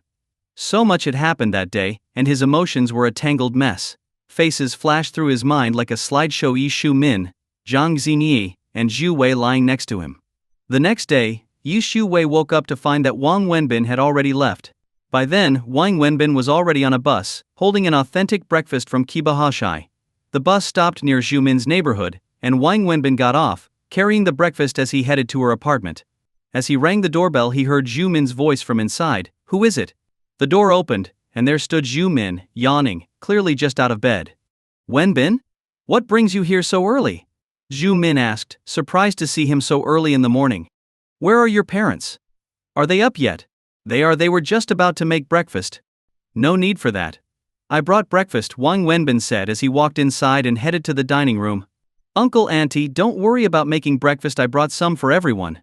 So much had happened that day, and his emotions were a tangled mess. Faces flashed through his mind like a slideshow: Yi Shu-min, Jang Xingi, and Zhu Wei lying next to him. The next day, Yi Shu-wei woke up to find that Wang Wenbin had already left. By then, Wang Wenbin was already on a bus, holding an authentic breakfast from kebabs. The bus stopped near Zhu-min's neighborhood, and Wang Wenbin got off, carrying the breakfast as he headed to her apartment. As he rang the doorbell, he heard Zhu-min's voice from inside. "Who is it?" The door opened, and there stood Zhu-min, yawning, clearly just out of bed. "Wenbin? What brings you here so early?" Zhu-min asked, surprised to see him so early in the morning. "Where are your parents? Are they up yet?" They were just about to make breakfast." "No need for that. I brought breakfast," Wang Wenbin said as he walked inside and headed to the dining room. "Uncle, auntie, don't worry about making breakfast, I brought some for everyone.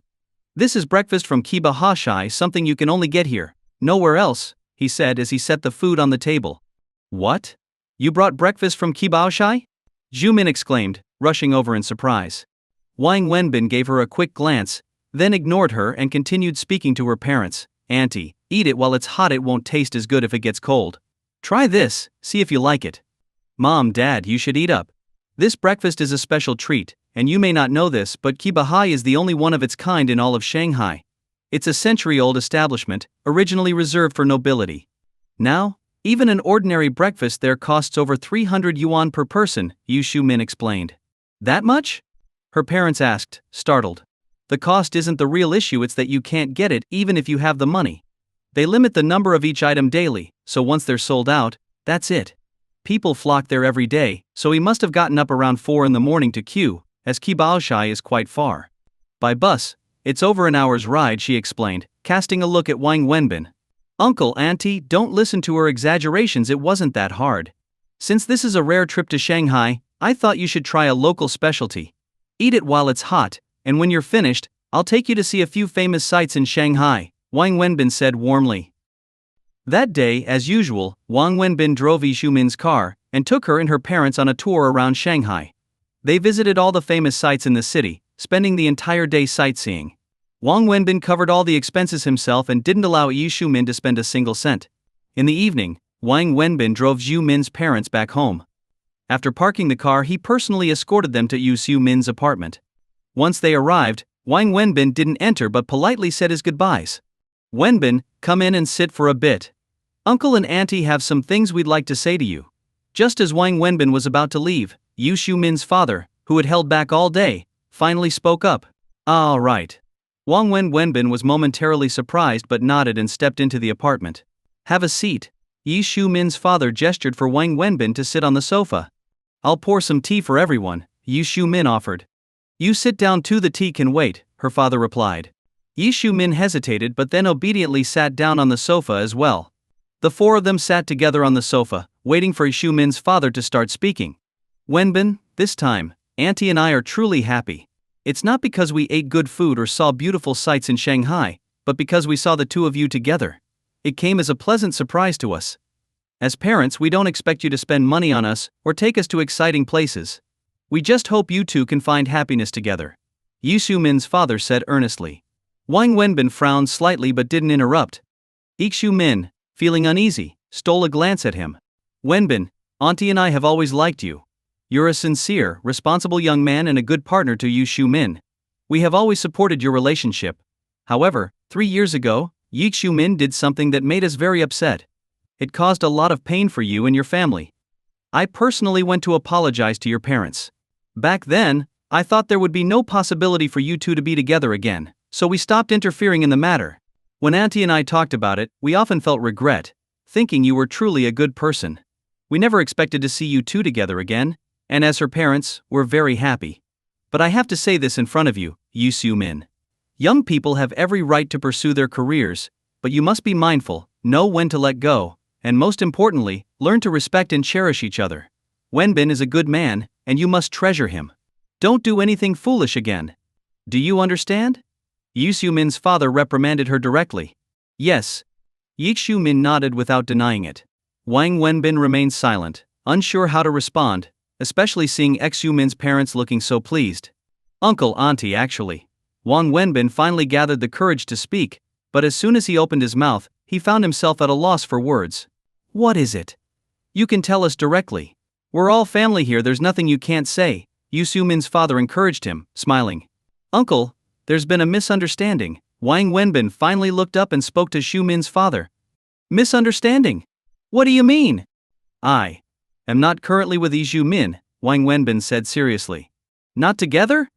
This is breakfast from kebabs, something you can only get here, nowhere else," he said as he set the food on the table. "What? You brought breakfast from kebabs?" Zhu-min exclaimed, rushing over in surprise. Wang Wenbin gave her a quick glance, then ignored her and continued speaking to her parents. "Auntie, eat it while it's hot, it won't taste as good if it gets cold. Try this, see if you like it. Mom, Dad, you should eat up. This breakfast is a special treat, and you may not know this, but kebabs is the only one of its kind in all of Shanghai. It's a century-old establishment, originally reserved for nobility. Now, even an ordinary breakfast there costs over 300 yuan per person," Yu Shu-min explained. "That much?" her parents asked, startled. "The cost isn't the real issue, it's that you can't get it even if you have the money. They limit the number of each item daily, so once they're sold out, that's it. People flock there every day, so he must have gotten up around 4 in the morning to queue, as kebabs is quite far. By bus, it's over an hour's ride," she explained, casting a look at Wang Wenbin. "Uncle, auntie, don't listen to her exaggerations, it wasn't that hard. Since this is a rare trip to Shanghai, I thought you should try a local specialty. Eat it while it's hot, and when you're finished, I'll take you to see a few famous sights in Shanghai," Wang Wenbin said warmly. That day, as usual, Wang Wenbin drove Yi Shu-min's car, and took her and her parents on a tour around Shanghai. They visited all the famous sites in the city, spending the entire day sightseeing. Wang Wenbin covered all the expenses himself and didn't allow Yi Shu-min to spend a single cent. In the evening, Wang Wenbin drove Zhu Min's parents back home. After parking the car, he personally escorted them to Yu Shu-min's apartment. Once they arrived, Wang Wenbin didn't enter but politely said his goodbyes. "Wenbin, come in and sit for a bit. Uncle and auntie have some things we'd like to say to you." Just as Wang Wenbin was about to leave, Yu Shu-min's father, who had held back all day, finally spoke up. "All right." Wang Wenbin was momentarily surprised but nodded and stepped into the apartment. "Have a seat." Yi Shu-min's father gestured for Wang Wenbin to sit on the sofa. "I'll pour some tea for everyone," Yi Shu-min offered. "You sit down too, the tea can wait," her father replied. Yi Shu-min hesitated but then obediently sat down on the sofa as well. The four of them sat together on the sofa, waiting for Yi Shu-min's father to start speaking. "Wenbin, this time, auntie and I are truly happy. It's not because we ate good food or saw beautiful sights in Shanghai, but because we saw the two of you together. It came as a pleasant surprise to us. As parents, we don't expect you to spend money on us or take us to exciting places. We just hope you two can find happiness together," Yi Shu-min's father said earnestly. Wang Wenbin frowned slightly but didn't interrupt. Yi Shu-min, feeling uneasy, stole a glance at him. "Wenbin, auntie and I have always liked you. You're a sincere, responsible young man and a good partner to Yi Shu-min. We have always supported your relationship. However, 3 years ago, Yi Shu-min did something that made us very upset. It caused a lot of pain for you and your family. I personally went to apologize to your parents. Back then, I thought there would be no possibility for you two to be together again, so we stopped interfering in the matter. When auntie and I talked about it, we often felt regret, thinking you were truly a good person. We never expected to see you two together again, and as her parents, we're very happy. But I have to say this in front of you, Yi Shu-min. Young people have every right to pursue their careers, but you must be mindful, know when to let go, and most importantly, learn to respect and cherish each other. Wenbin is a good man, and you must treasure him. Don't do anything foolish again. Do you understand?" Yi Shu-min's father reprimanded her directly. "Yes." Yi Shu-min nodded without denying it. Wang Wenbin remained silent, unsure how to respond, especially seeing Yi Shu-min's parents looking so pleased. "Uncle, auntie, actually." Wang Wenbin finally gathered the courage to speak. But as soon as he opened his mouth, he found himself at a loss for words. What is it? You can tell us directly. We're all family here, there's nothing you can't say, Yu Su-min's father encouraged him, smiling. Uncle, there's been a misunderstanding. Wang Wenbin finally looked up and spoke to Shu-min's father. Misunderstanding? What do you mean? I am not currently with Yi Shu-min, Wang Wenbin said seriously. Not together?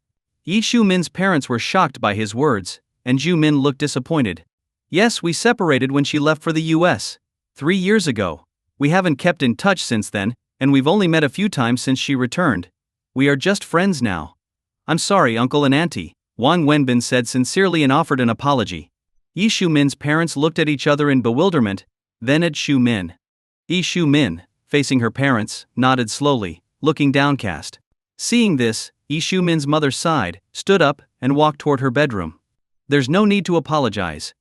Yi Shu-min's parents were shocked by his words, and Ju-min looked disappointed. Yes, we separated when she left for the US. 3 years ago. We haven't kept in touch since then, and we've only met a few times since she returned. We are just friends now. I'm sorry, Uncle and Auntie, Wang Wenbin said sincerely and offered an apology. Yi Shu-min's parents looked at each other in bewilderment, then at Shu-min. Yi Shu-min, facing her parents, nodded slowly, looking downcast. Seeing this, Yi Shu-min's mother sighed, stood up, and walked toward her bedroom. There's no need to apologize.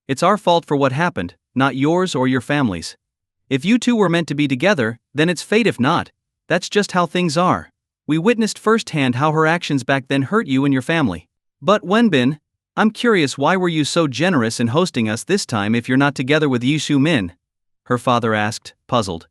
It's our fault for what happened, not yours or your family's. If you two were meant to be together, then it's fate. If not, that's just how things are. We witnessed firsthand how her actions back then hurt you and your family. But Wenbin, I'm curious, why were you so generous in hosting us this time if you're not together with Yi Shu-min? Her father asked, puzzled.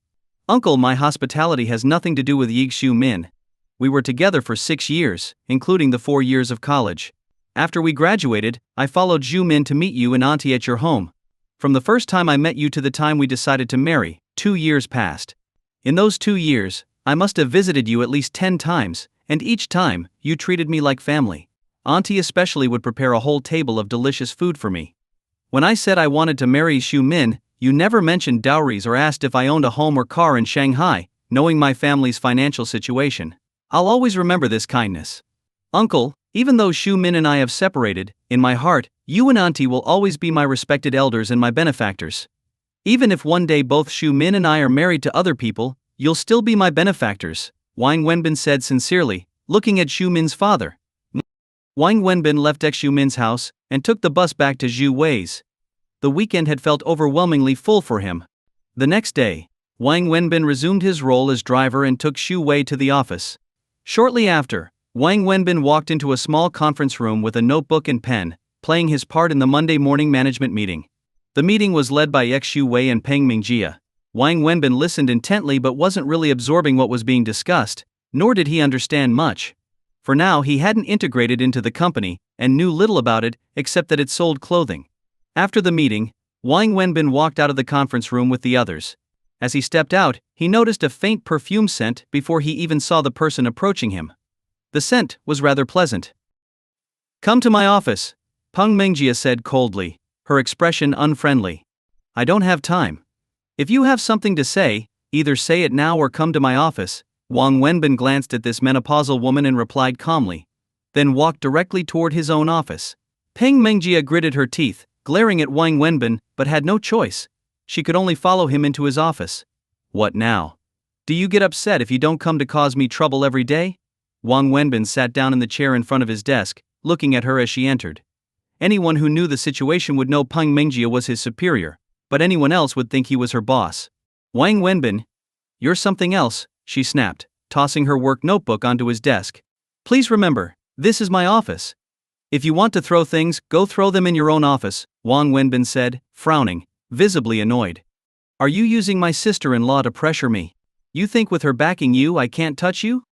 Uncle, my hospitality has nothing to do with Yi Shu-min. We were together for 6 years, including the 4 years of college. After we graduated, I followed Ju-min to meet you and Auntie at your home. From the first time I met you to the time we decided to marry, 2 years passed. In those 2 years, I must have visited you at least 10 times, and each time, you treated me like family. Auntie especially would prepare a whole table of delicious food for me. When I said I wanted to marry Shu-min, you never mentioned dowries or asked if I owned a home or car in Shanghai, knowing my family's financial situation. I'll always remember this kindness. Uncle, even though Shu-min and I have separated, in my heart, you and Auntie will always be my respected elders and my benefactors. Even if one day both Shu-min and I are married to other people, you'll still be my benefactors, Wang Wenbin said sincerely, looking at Shu-min's father. Wang Wenbin left Shu-min's house and took the bus back to Zhu Wei's. The weekend had felt overwhelmingly full for him. The next day, Wang Wenbin resumed his role as driver and took Zhu Wei to the office. Shortly after, Wang Wenbin walked into a small conference room with a notebook and pen, playing his part in the Monday morning management meeting. The meeting was led by Zhu Wei and Peng Mingjia. Wang Wenbin listened intently but wasn't really absorbing what was being discussed, nor did he understand much. For now, he hadn't integrated into the company and knew little about it except that it sold clothing. After the meeting, Wang Wenbin walked out of the conference room with the others. As he stepped out, he noticed a faint perfume scent before he even saw the person approaching him. The scent was rather pleasant. Come to my office, Peng Mingjia said coldly, her expression unfriendly. I don't have time. If you have something to say, either say it now or come to my office. Wang Wenbin glanced at this menopausal woman and replied calmly, then walked directly toward his own office. Peng Mingjia gritted her teeth, glaring at Wang Wenbin, but had no choice. She could only follow him into his office. What now? Do you get upset if you don't come to cause me trouble every day? Wang Wenbin sat down in the chair in front of his desk, looking at her as she entered. Anyone who knew the situation would know Peng Mingjia was his superior, but anyone else would think he was her boss. Wang Wenbin, you're something else, she snapped, tossing her work notebook onto his desk. Please remember, this is my office. If you want to throw things, go throw them in your own office, Wang Wenbin said, frowning, visibly annoyed. Are you using my sister-in-law to pressure me? You think with her backing you I can't touch you?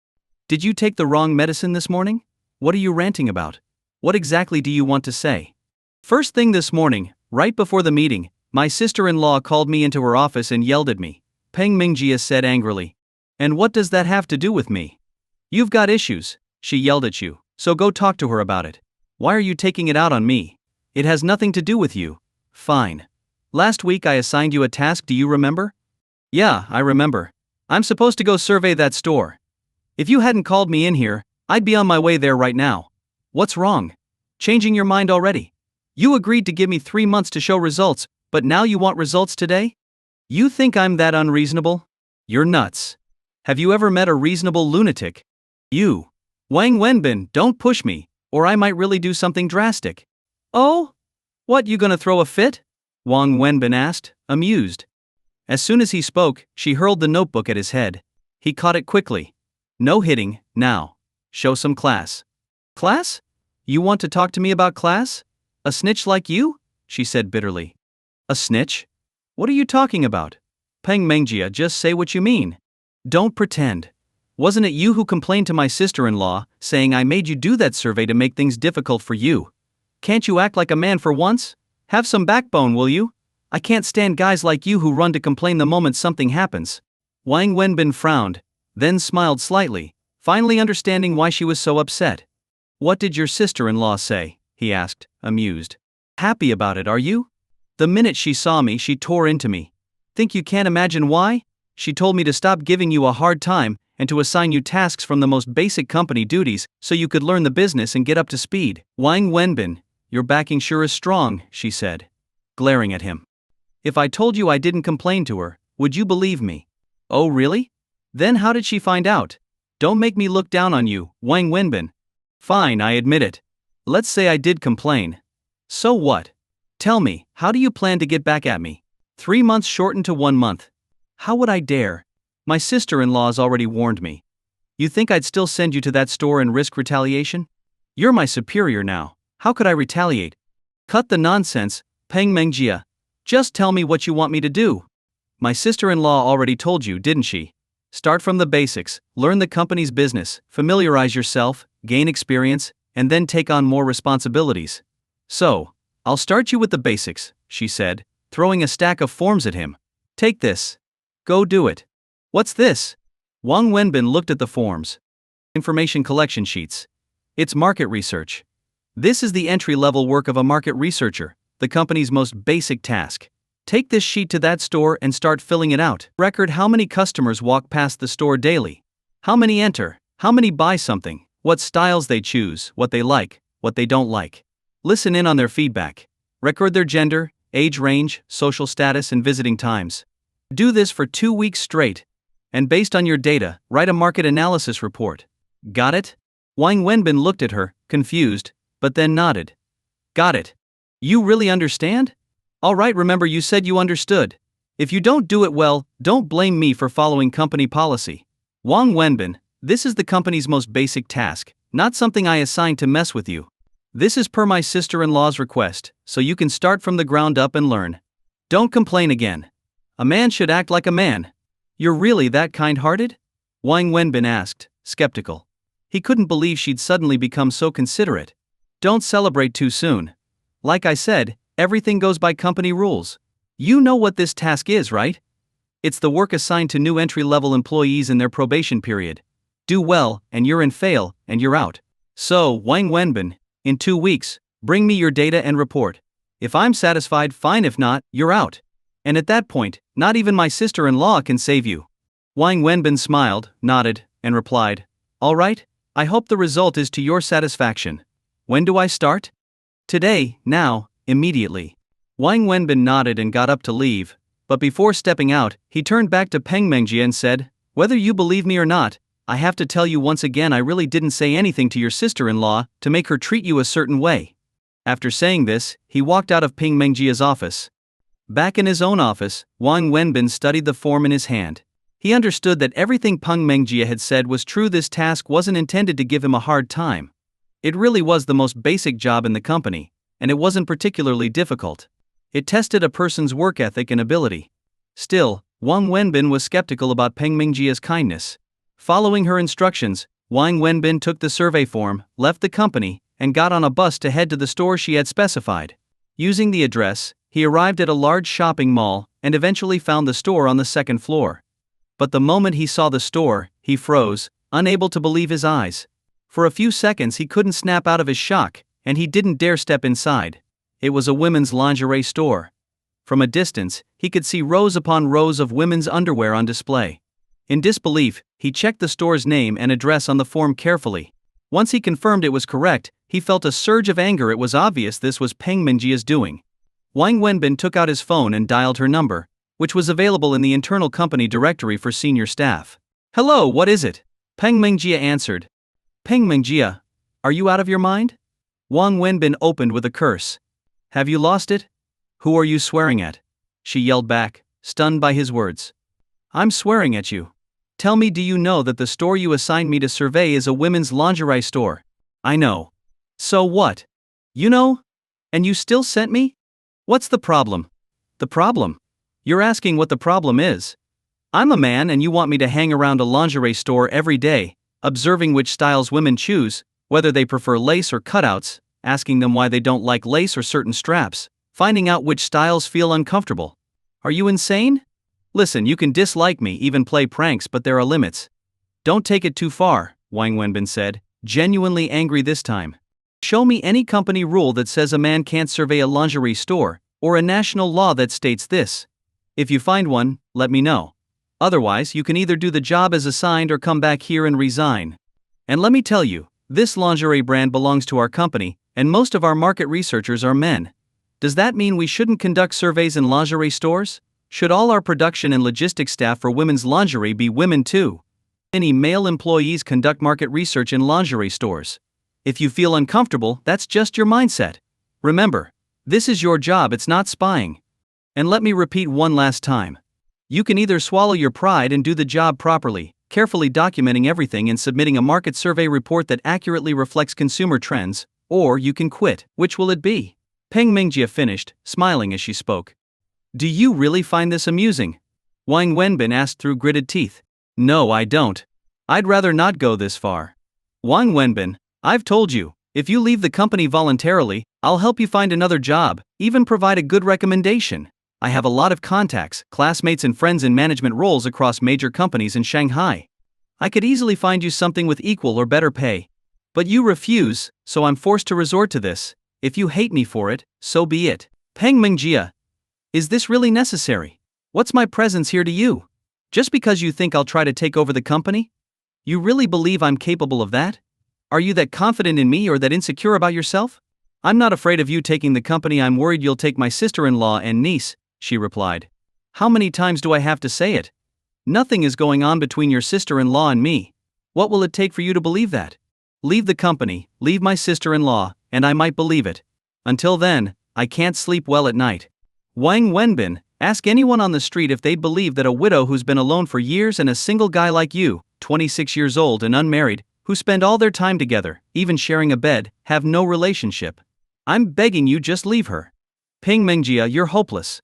Did you take the wrong medicine this morning? What are you ranting about? What exactly do you want to say? First thing this morning, right before the meeting, my sister-in-law called me into her office and yelled at me, Peng Mingjia said angrily. And what does that have to do with me? You've got issues, she yelled at you, so go talk to her about it. Why are you taking it out on me? It has nothing to do with you. Fine. Last week I assigned you a task, do you remember? Yeah, I remember. I'm supposed to go survey that store. If you hadn't called me in here, I'd be on my way there right now. What's wrong? Changing your mind already? You agreed to give me 3 months to show results, but now you want results today? You think I'm that unreasonable? You're nuts. Have you ever met a reasonable lunatic? You. Wang Wenbin, don't push me, or I might really do something drastic. Oh? What, you gonna throw a fit? Wang Wenbin asked, amused. As soon as he spoke, she hurled the notebook at his head. He caught it quickly. No hitting, now. Show some class. Class? You want to talk to me about class? A snitch like you? she said bitterly. A snitch? What are you talking about? Peng Mengjia, just say what you mean. Don't pretend. Wasn't it you who complained to my sister-in-law, saying I made you do that survey to make things difficult for you? Can't you act like a man for once? Have some backbone, will you? I can't stand guys like you who run to complain the moment something happens. Wang Wenbin frowned, then smiled slightly, finally understanding why she was so upset. What did your sister-in-law say? He asked, amused. Happy about it, are you? The minute she saw me, she tore into me. Think you can't imagine why? She told me to stop giving you a hard time and to assign you tasks from the most basic company duties so you could learn the business and get up to speed. Wang Wenbin, your backing sure is strong, she said, glaring at him. If I told you I didn't complain to her, would you believe me? Oh really? Then how did she find out? Don't make me look down on you, Wang Wenbin. Fine, I admit it. Let's say I did complain. So what? Tell me, how do you plan to get back at me? 3 months shortened to 1 month. How would I dare? My sister-in-law's already warned me. You think I'd still send you to that store and risk retaliation? You're my superior now. How could I retaliate? Cut the nonsense, Peng Mengjia. Just tell me what you want me to do. My sister-in-law already told you, didn't she? Start from the basics, learn the company's business, familiarize yourself, gain experience, and then take on more responsibilities. So, I'll start you with the basics, she said, throwing a stack of forms at him. Take this. Go do it. What's this? Wang Wenbin looked at the forms. Information collection sheets. It's market research. This is the entry-level work of a market researcher, the company's most basic task. Take this sheet to that store and start filling it out. Record how many customers walk past the store daily. How many enter, how many buy something, what styles they choose, what they like, what they don't like. Listen in on their feedback. Record their gender, age range, social status, and visiting times. Do this for 2 weeks straight. And based on your data, write a market analysis report. Got it? Wang Wenbin looked at her, confused, but then nodded. Got it. You really understand? All right, remember you said you understood. If you don't do it well, don't blame me for following company policy. Wang Wenbin, this is the company's most basic task, not something I assigned to mess with you. This is per my sister-in-law's request, so you can start from the ground up and learn. Don't complain again. A man should act like a man. You're really that kind-hearted? Wang Wenbin asked, skeptical. He couldn't believe she'd suddenly become so considerate. Don't celebrate too soon. Like I said, everything goes by company rules. You know what this task is, right? It's the work assigned to new entry-level employees in their probation period. Do well, and you're in. Fail, and you're out. So, Wang Wenbin, in 2 weeks, bring me your data and report. If I'm satisfied, fine. If not, you're out. And at that point, not even my sister-in-law can save you. Wang Wenbin smiled, nodded, and replied, All right, I hope the result is to your satisfaction. When do I start? Today, now, immediately. Wang Wenbin nodded and got up to leave, but before stepping out, he turned back to Peng Mengjia and said, Whether you believe me or not, I have to tell you once again I really didn't say anything to your sister-in-law to make her treat you a certain way. After saying this, he walked out of Peng Mengjia's office. Back in his own office, Wang Wenbin studied the form in his hand. He understood that everything Peng Mengjia had said was true. This task wasn't intended to give him a hard time. It really was the most basic job in the company, and it wasn't particularly difficult. It tested a person's work ethic and ability. Still, Wang Wenbin was skeptical about Peng Mengjia's kindness. Following her instructions, Wang Wenbin took the survey form, left the company, and got on a bus to head to the store she had specified. Using the address, he arrived at a large shopping mall and eventually found the store on the 2nd floor. But the moment he saw the store, he froze, unable to believe his eyes. For a few seconds he couldn't snap out of his shock, and he didn't dare step inside. It was a women's lingerie store. From a distance, he could see rows upon rows of women's underwear on display. In disbelief, he checked the store's name and address on the form carefully. Once he confirmed it was correct, he felt a surge of anger. It was obvious this was Peng Mengjia's doing. Wang Wenbin took out his phone and dialed her number, which was available in the internal company directory for senior staff. Hello, what is it? Peng Mengjia answered. Peng Mengjia, are you out of your mind? Wang Wenbin opened with a curse. Have you lost it? Who are you swearing at? She yelled back, stunned by his words. I'm swearing at you. Tell me, do you know that the store you assigned me to survey is a women's lingerie store? I know. So what? You know? And you still sent me? What's the problem? The problem? You're asking what the problem is. I'm a man and you want me to hang around a lingerie store every day, observing which styles women choose, whether they prefer lace or cutouts, asking them why they don't like lace or certain straps, finding out which styles feel uncomfortable. Are you insane? Listen, you can dislike me, even play pranks, but there are limits. Don't take it too far, Wang Wenbin said, genuinely angry this time. Show me any company rule that says a man can't survey a lingerie store, or a national law that states this. If you find one, let me know. Otherwise, you can either do the job as assigned or come back here and resign. And let me tell you, this lingerie brand belongs to our company, and most of our market researchers are men. Does that mean we shouldn't conduct surveys in lingerie stores? Should all our production and logistics staff for women's lingerie be women too? Many male employees conduct market research in lingerie stores. If you feel uncomfortable, that's just your mindset. Remember, this is your job, it's not spying. And let me repeat one last time. You can either swallow your pride and do the job properly, carefully documenting everything and submitting a market survey report that accurately reflects consumer trends, or you can quit. Which will it be? Peng Mingjie finished, smiling as she spoke. Do you really find this amusing? Wang Wenbin asked through gritted teeth. No, I don't. I'd rather not go this far. Wang Wenbin, I've told you, if you leave the company voluntarily, I'll help you find another job, even provide a good recommendation. I have a lot of contacts, classmates and friends in management roles across major companies in Shanghai. I could easily find you something with equal or better pay. But you refuse, so I'm forced to resort to this. If you hate me for it, so be it. Peng Mingjie. Is this really necessary? What's my presence here to you? Just because you think I'll try to take over the company? You really believe I'm capable of that? Are you that confident in me or that insecure about yourself? I'm not afraid of you taking the company, I'm worried you'll take my sister-in-law and niece, she replied. How many times do I have to say it? Nothing is going on between your sister-in-law and me. What will it take for you to believe that? Leave the company, leave my sister-in-law, and I might believe it. Until then, I can't sleep well at night. Wang Wenbin, ask anyone on the street if they'd believe that a widow who's been alone for years and a single guy like you, 26 years old and unmarried, who spend all their time together, even sharing a bed, have no relationship. I'm begging you, just leave her. Peng Mingjie, you're hopeless.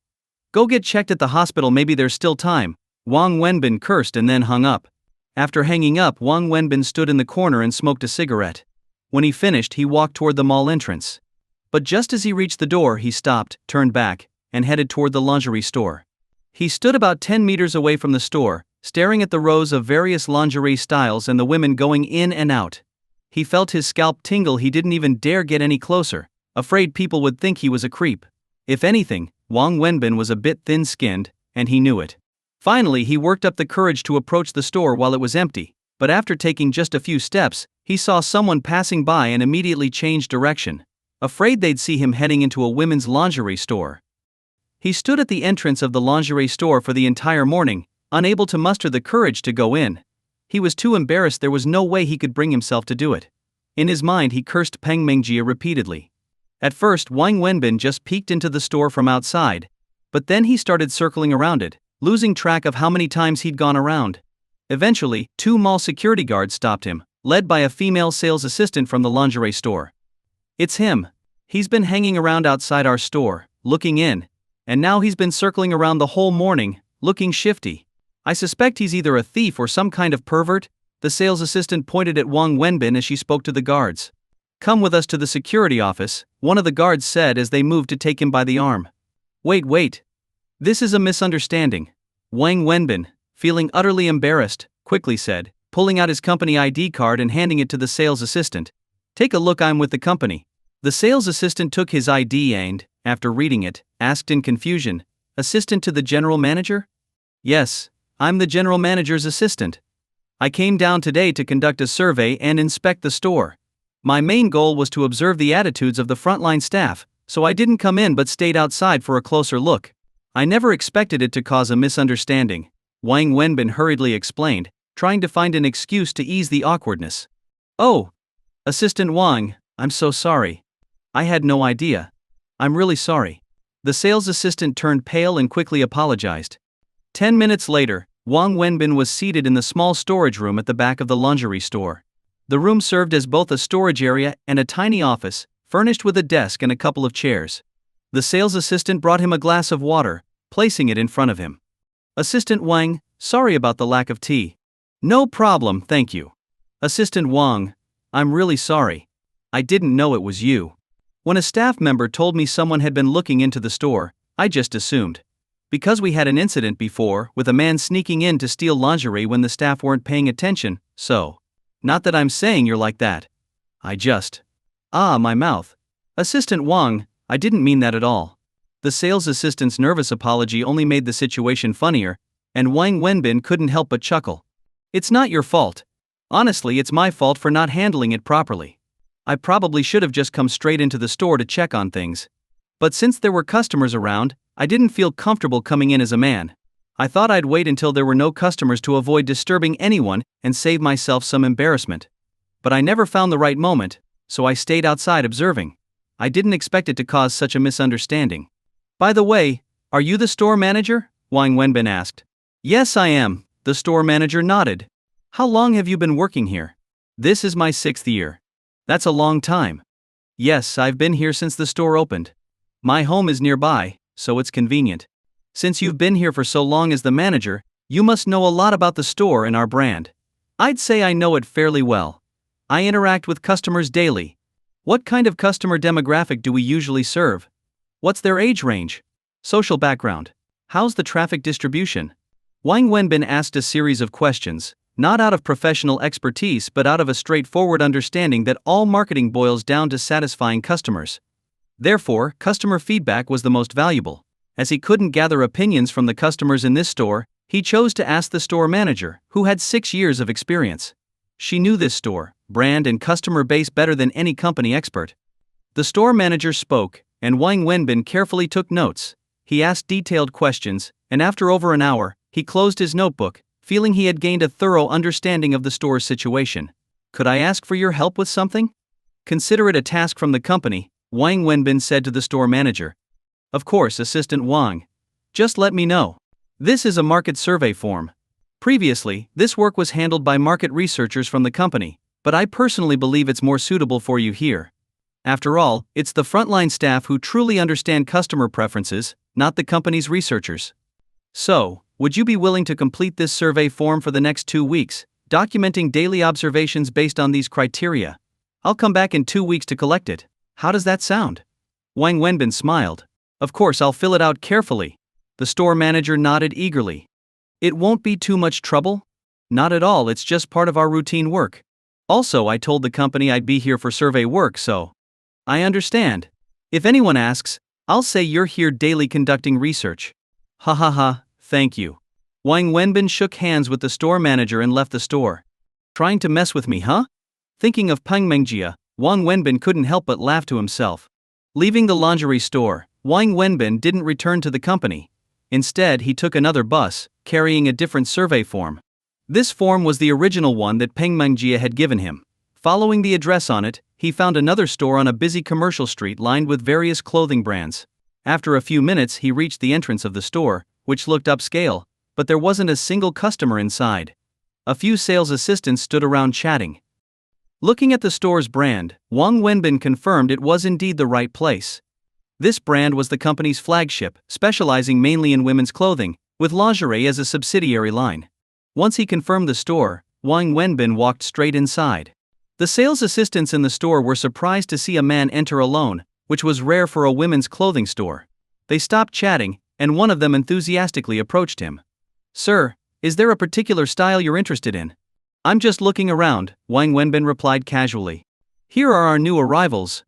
Go get checked at the hospital, maybe there's still time. Wang Wenbin cursed and then hung up. After hanging up, Wang Wenbin stood in the corner and smoked a cigarette. When he finished, he walked toward the mall entrance. But just as he reached the door, he stopped, turned back, and headed toward the lingerie store. He stood about 10 meters away from the store, staring at the rows of various lingerie styles and the women going in and out. He felt his scalp tingle. He didn't even dare get any closer, afraid people would think he was a creep. If anything, Wang Wenbin was a bit thin-skinned, and he knew it. Finally, he worked up the courage to approach the store while it was empty, but after taking just a few steps, he saw someone passing by and immediately changed direction, afraid they'd see him heading into a women's lingerie store. He stood at the entrance of the lingerie store for the entire morning, unable to muster the courage to go in. He was too embarrassed, there was no way he could bring himself to do it. In his mind, he cursed Peng Mingjie repeatedly. At first, Wang Wenbin just peeked into the store from outside, but then he started circling around it, losing track of how many times he'd gone around. Eventually, 2 mall security guards stopped him, led by a female sales assistant from the lingerie store. It's him. He's been hanging around outside our store, looking in, and now he's been circling around the whole morning, looking shifty. I suspect he's either a thief or some kind of pervert. The sales assistant pointed at Wang Wenbin as she spoke to the guards. Come with us to the security office, one of the guards said as they moved to take him by the arm. Wait. This is a misunderstanding. Wang Wenbin, feeling utterly embarrassed, quickly said, pulling out his company ID card and handing it to the sales assistant. Take a look, I'm with the company. The sales assistant took his ID and, after reading it, asked in confusion, Assistant to the general manager? Yes, I'm the general manager's assistant. I came down today to conduct a survey and inspect the store. My main goal was to observe the attitudes of the frontline staff, so I didn't come in but stayed outside for a closer look. I never expected it to cause a misunderstanding, Wang Wenbin hurriedly explained, trying to find an excuse to ease the awkwardness. Oh, Assistant Wang, I'm so sorry. I had no idea. I'm really sorry. The sales assistant turned pale and quickly apologized. 10 minutes later, Wang Wenbin was seated in the small storage room at the back of the lingerie store. The room served as both a storage area and a tiny office, furnished with a desk and a couple of chairs. The sales assistant brought him a glass of water, placing it in front of him. Assistant Wang, sorry about the lack of tea. No problem, thank you. Assistant Wang, I'm really sorry. I didn't know it was you. When a staff member told me someone had been looking into the store, I just assumed. Because we had an incident before with a man sneaking in to steal lingerie when the staff weren't paying attention, so. Not that I'm saying you're like that. I just. My mouth. Assistant Wang, I didn't mean that at all. The sales assistant's nervous apology only made the situation funnier, and Wang Wenbin couldn't help but chuckle. It's not your fault. Honestly, it's my fault for not handling it properly. I probably should have just come straight into the store to check on things. But since there were customers around, I didn't feel comfortable coming in as a man. I thought I'd wait until there were no customers to avoid disturbing anyone and save myself some embarrassment. But I never found the right moment, so I stayed outside observing. I didn't expect it to cause such a misunderstanding. By the way, are you the store manager? Wang Wenbin asked. Yes, I am, the store manager nodded. How long have you been working here? This is my 6th year. That's a long time. Yes, I've been here since the store opened. My home is nearby, so it's convenient. Since you've been here for so long as the manager, you must know a lot about the store and our brand. I'd say I know it fairly well. I interact with customers daily. What kind of customer demographic do we usually serve? What's their age range? Social background? How's the traffic distribution? Wang Wenbin asked a series of questions, not out of professional expertise but out of a straightforward understanding that all marketing boils down to satisfying customers. Therefore, customer feedback was the most valuable. As he couldn't gather opinions from the customers in this store, he chose to ask the store manager, who had 6 years of experience. She knew this store, brand and customer base better than any company expert. The store manager spoke, and Wang Wenbin carefully took notes. He asked detailed questions, and after over an hour, he closed his notebook, feeling he had gained a thorough understanding of the store's situation. Could I ask for your help with something? Consider it a task from the company, Wang Wenbin said to the store manager. Of course, Assistant Wang. Just let me know. This is a market survey form. Previously, this work was handled by market researchers from the company, but I personally believe it's more suitable for you here. After all, it's the frontline staff who truly understand customer preferences, not the company's researchers. So, would you be willing to complete this survey form for the next 2 weeks, documenting daily observations based on these criteria? I'll come back in 2 weeks to collect it. How does that sound? Wang Wenbin smiled. Of course, I'll fill it out carefully. The store manager nodded eagerly. It won't be too much trouble? Not at all, it's just part of our routine work. Also, I told the company I'd be here for survey work, so. I understand. If anyone asks, I'll say you're here daily conducting research. Ha ha ha, thank you. Wang Wenbin shook hands with the store manager and left the store. Trying to mess with me, huh? Thinking of Peng Mengjia, Wang Wenbin couldn't help but laugh to himself. Leaving the lingerie store, Wang Wenbin didn't return to the company. Instead, he took another bus, carrying a different survey form. This form was the original one that Peng Mengjia had given him. Following the address on it, he found another store on a busy commercial street lined with various clothing brands. After a few minutes, he reached the entrance of the store, which looked upscale, but there wasn't a single customer inside. A few sales assistants stood around chatting. Looking at the store's brand, Wang Wenbin confirmed it was indeed the right place. This brand was the company's flagship, specializing mainly in women's clothing, with lingerie as a subsidiary line. Once he confirmed the store, Wang Wenbin walked straight inside. The sales assistants in the store were surprised to see a man enter alone, which was rare for a women's clothing store. They stopped chatting, and one of them enthusiastically approached him. Sir, is there a particular style you're interested in? I'm just looking around, Wang Wenbin replied casually. Here are our new arrivals.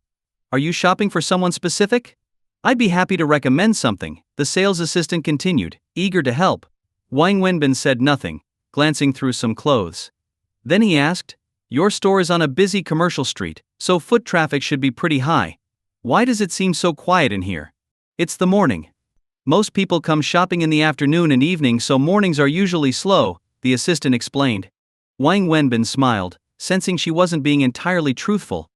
Are you shopping for someone specific? I'd be happy to recommend something, the sales assistant continued, eager to help. Wang Wenbin said nothing, glancing through some clothes. Then he asked, Your store is on a busy commercial street, so foot traffic should be pretty high. Why does it seem so quiet in here? It's the morning. Most people come shopping in the afternoon and evening, so mornings are usually slow, the assistant explained. Wang Wenbin smiled, sensing she wasn't being entirely truthful.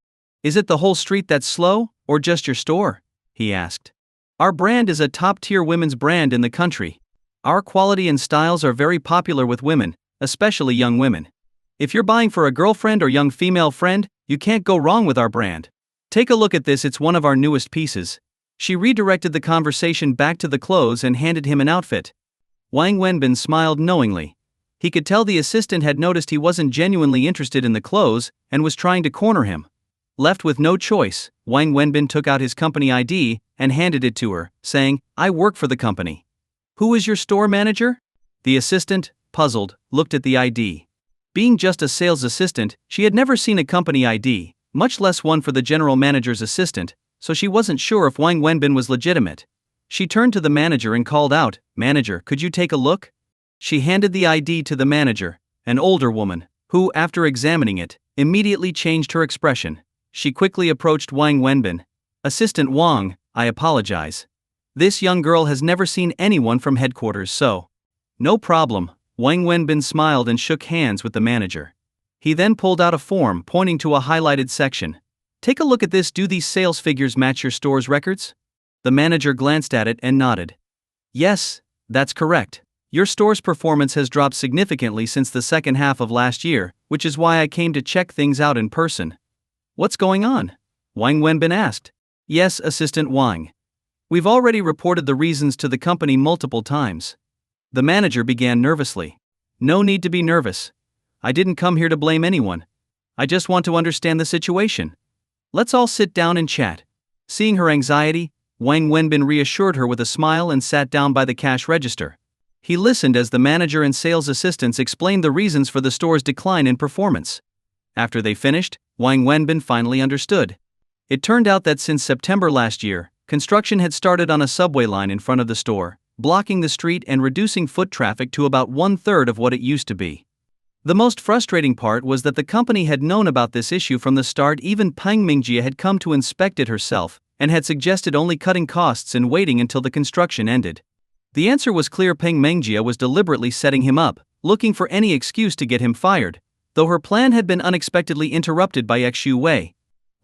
Is it the whole street that's slow, or just your store? He asked. Our brand is a top-tier women's brand in the country. Our quality and styles are very popular with women, especially young women. If you're buying for a girlfriend or young female friend, you can't go wrong with our brand. Take a look at this, it's one of our newest pieces. She redirected the conversation back to the clothes and handed him an outfit. Wang Wenbin smiled knowingly. He could tell the assistant had noticed he wasn't genuinely interested in the clothes and was trying to corner him. Left with no choice, Wang Wenbin took out his company ID and handed it to her, saying, "I work for the company." "Who is your store manager?" The assistant, puzzled, looked at the ID. Being just a sales assistant, she had never seen a company ID, much less one for the general manager's assistant, so she wasn't sure if Wang Wenbin was legitimate. She turned to the manager and called out, "Manager, could you take a look?" She handed the ID to the manager, an older woman, who, after examining it, immediately changed her expression. She quickly approached Wang Wenbin. "Assistant Wang, I apologize. This young girl has never seen anyone from headquarters, so." "No problem." Wang Wenbin smiled and shook hands with the manager. He then pulled out a form pointing to a highlighted section. "Take a look at this. Do these sales figures match your store's records?" The manager glanced at it and nodded. "Yes, that's correct. Your store's performance has dropped significantly since the second half of last year, which is why I came to check things out in person." "What's going on?" Wang Wenbin asked. "Yes, Assistant Wang. We've already reported the reasons to the company multiple times." The manager began nervously. "No need to be nervous. I didn't come here to blame anyone. I just want to understand the situation. Let's all sit down and chat." Seeing her anxiety, Wang Wenbin reassured her with a smile and sat down by the cash register. He listened as the manager and sales assistants explained the reasons for the store's decline in performance. After they finished, Wang Wenbin finally understood. It turned out that since September last year, construction had started on a subway line in front of the store, blocking the street and reducing foot traffic to about 1/3 of what it used to be. The most frustrating part was that the company had known about this issue from the start. Even Peng Mingjie had come to inspect it herself, and had suggested only cutting costs and waiting until the construction ended. The answer was clear: Peng Mingjie was deliberately setting him up, looking for any excuse to get him fired, though her plan had been unexpectedly interrupted by Xu Wei.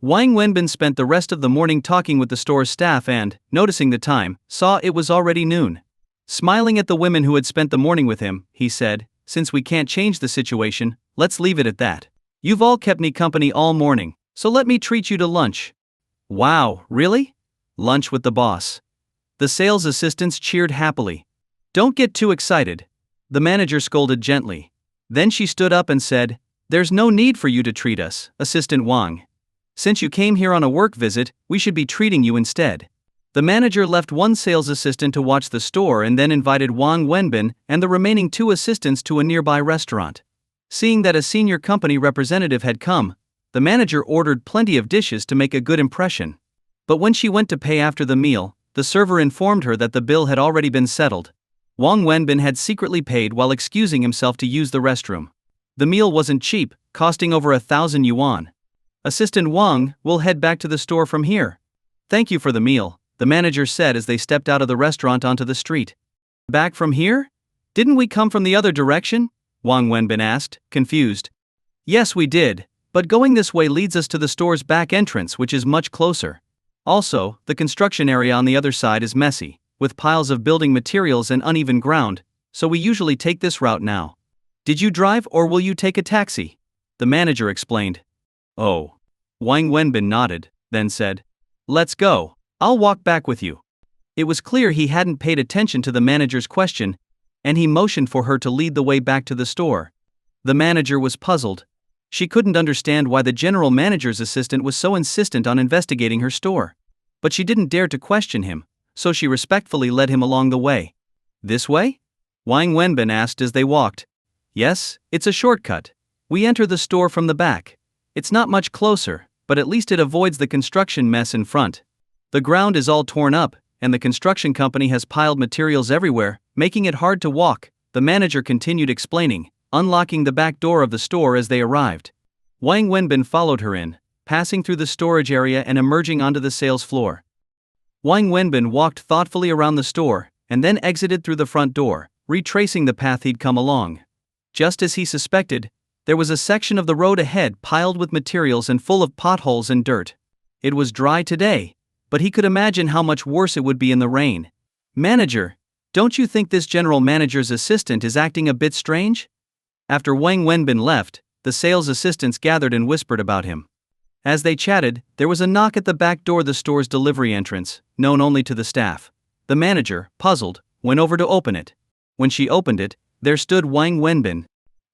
Wang Wenbin spent the rest of the morning talking with the store's staff and, noticing the time, saw it was already noon. Smiling at the women who had spent the morning with him, he said, "Since we can't change the situation, let's leave it at that. You've all kept me company all morning, so let me treat you to lunch." "Wow, really? Lunch with the boss?" The sales assistants cheered happily. "Don't get too excited," the manager scolded gently. Then she stood up and said, "There's no need for you to treat us, Assistant Wang. Since you came here on a work visit, we should be treating you instead." The manager left one sales assistant to watch the store and then invited Wang Wenbin and the remaining 2 assistants to a nearby restaurant. Seeing that a senior company representative had come, the manager ordered plenty of dishes to make a good impression. But when she went to pay after the meal, the server informed her that the bill had already been settled. Wang Wenbin had secretly paid while excusing himself to use the restroom. The meal wasn't cheap, costing over 1,000 yuan. "Assistant Wang, we'll head back to the store from here." "Thank you for the meal," the manager said as they stepped out of the restaurant onto the street. "Back from here? Didn't we come from the other direction?" Wang Wenbin asked, confused. "Yes, we did, but going this way leads us to the store's back entrance, which is much closer. Also, the construction area on the other side is messy, with piles of building materials and uneven ground, so we usually take this route now." "Did you drive or will you take a taxi?" the manager explained. "Oh." Wang Wenbin nodded, then said, "Let's go, I'll walk back with you." It was clear he hadn't paid attention to the manager's question, and he motioned for her to lead the way back to the store. The manager was puzzled. She couldn't understand why the general manager's assistant was so insistent on investigating her store. But she didn't dare to question him, so she respectfully led him along the way. "This way?" Wang Wenbin asked as they walked. "Yes, it's a shortcut. We enter the store from the back. It's not much closer, but at least it avoids the construction mess in front. The ground is all torn up, and the construction company has piled materials everywhere, making it hard to walk," the manager continued explaining, unlocking the back door of the store as they arrived. Wang Wenbin followed her in, passing through the storage area and emerging onto the sales floor. Wang Wenbin walked thoughtfully around the store, and then exited through the front door, retracing the path he'd come along. Just as he suspected, there was a section of the road ahead piled with materials and full of potholes and dirt. It was dry today, but he could imagine how much worse it would be in the rain. "Manager, don't you think this general manager's assistant is acting a bit strange?" After Wang Wenbin left, the sales assistants gathered and whispered about him. As they chatted, there was a knock at the back door, the store's delivery entrance, known only to the staff. The manager, puzzled, went over to open it. When she opened it, there stood Wang Wenbin.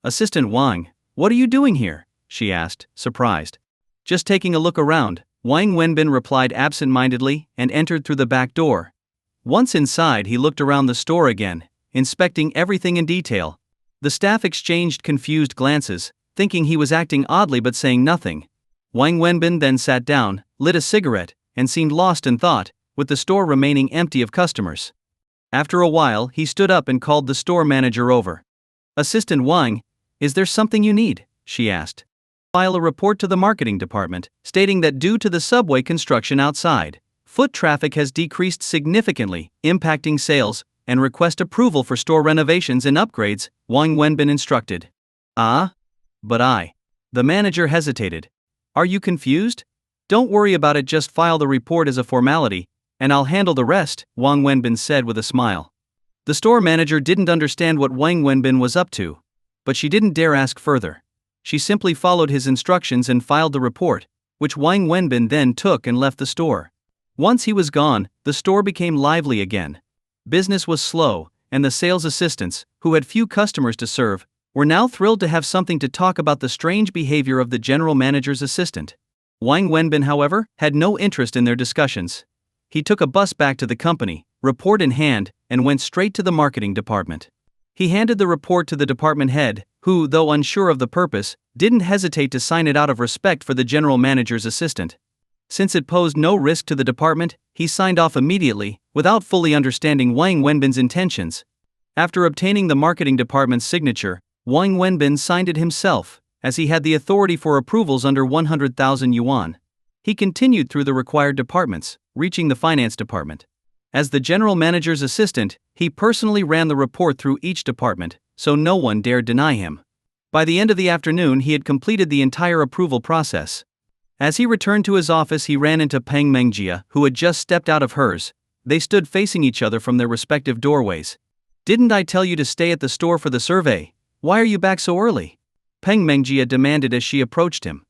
"Assistant Wang, what are you doing here?" she asked, surprised. "Just taking a look around," Wang Wenbin replied absent-mindedly and entered through the back door. Once inside, he looked around the store again, inspecting everything in detail. The staff exchanged confused glances, thinking he was acting oddly but saying nothing. Wang Wenbin then sat down, lit a cigarette, and seemed lost in thought, with the store remaining empty of customers. After a while, he stood up and called the store manager over. "Assistant Wang, is there something you need?" she asked. "File a report to the marketing department, stating that due to the subway construction outside, foot traffic has decreased significantly, impacting sales, and request approval for store renovations and upgrades," Wang Wenbin instructed. "Ah? But The manager hesitated. "Are you confused? Don't worry about it, just file the report as a formality, and I'll handle the rest," Wang Wenbin said with a smile. The store manager didn't understand what Wang Wenbin was up to, but she didn't dare ask further. She simply followed his instructions and filed the report, which Wang Wenbin then took and left the store. Once he was gone, the store became lively again. Business was slow, and the sales assistants, who had few customers to serve, were now thrilled to have something to talk about the strange behavior of the general manager's assistant. Wang Wenbin, however, had no interest in their discussions. He took a bus back to the company, report in hand, and went straight to the marketing department. He handed the report to the department head, who, though unsure of the purpose, didn't hesitate to sign it out of respect for the general manager's assistant. Since it posed no risk to the department, he signed off immediately, without fully understanding Wang Wenbin's intentions. After obtaining the marketing department's signature, Wang Wenbin signed it himself, as he had the authority for approvals under 100,000 yuan. He continued through the required departments, reaching the finance department. As the general manager's assistant, he personally ran the report through each department, so no one dared deny him. By the end of the afternoon, he had completed the entire approval process. As he returned to his office, he ran into Peng Mengjia, who had just stepped out of hers. They stood facing each other from their respective doorways. "Didn't I tell you to stay at the store for the survey? Why are you back so early?" Peng Mengjia demanded as she approached him.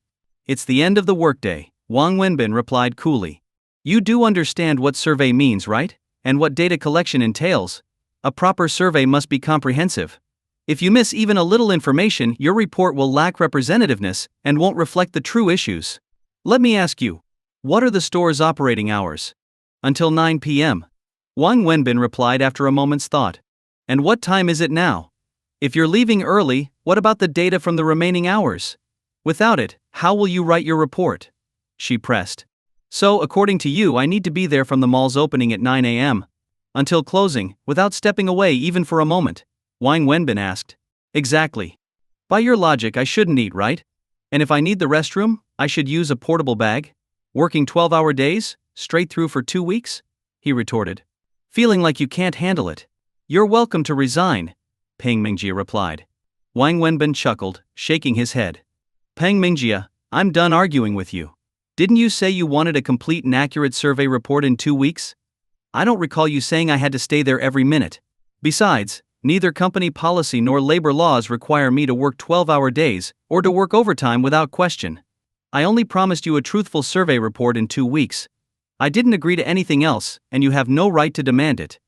"It's the end of the workday," Wang Wenbin replied coolly. "You do understand what survey means, right? And what data collection entails? A proper survey must be comprehensive. If you miss even a little information, your report will lack representativeness and won't reflect the true issues. Let me ask you, what are the store's operating hours?" "Until 9 p.m. Wang Wenbin replied after a moment's thought. "And what time is it now? If you're leaving early, what about the data from the remaining hours? Without it, how will you write your report?" she pressed. "So, according to you, I need to be there from the mall's opening at 9 a.m. until closing, without stepping away even for a moment?" Wang Wenbin asked. "Exactly. By your logic, I shouldn't eat, right? And if I need the restroom, I should use a portable bag? Working 12-hour days, straight through for 2 weeks?" he retorted. "Feeling like you can't handle it. You're welcome to resign," Peng Mengjia replied. Wang Wenbin chuckled, shaking his head. "Peng Mengjia, I'm done arguing with you. Didn't you say you wanted a complete and accurate survey report in 2 weeks? I don't recall you saying I had to stay there every minute. Besides, neither company policy nor labor laws require me to work 12-hour days or to work overtime without question. I only promised you a truthful survey report in 2 weeks. I didn't agree to anything else, and you have no right to demand it.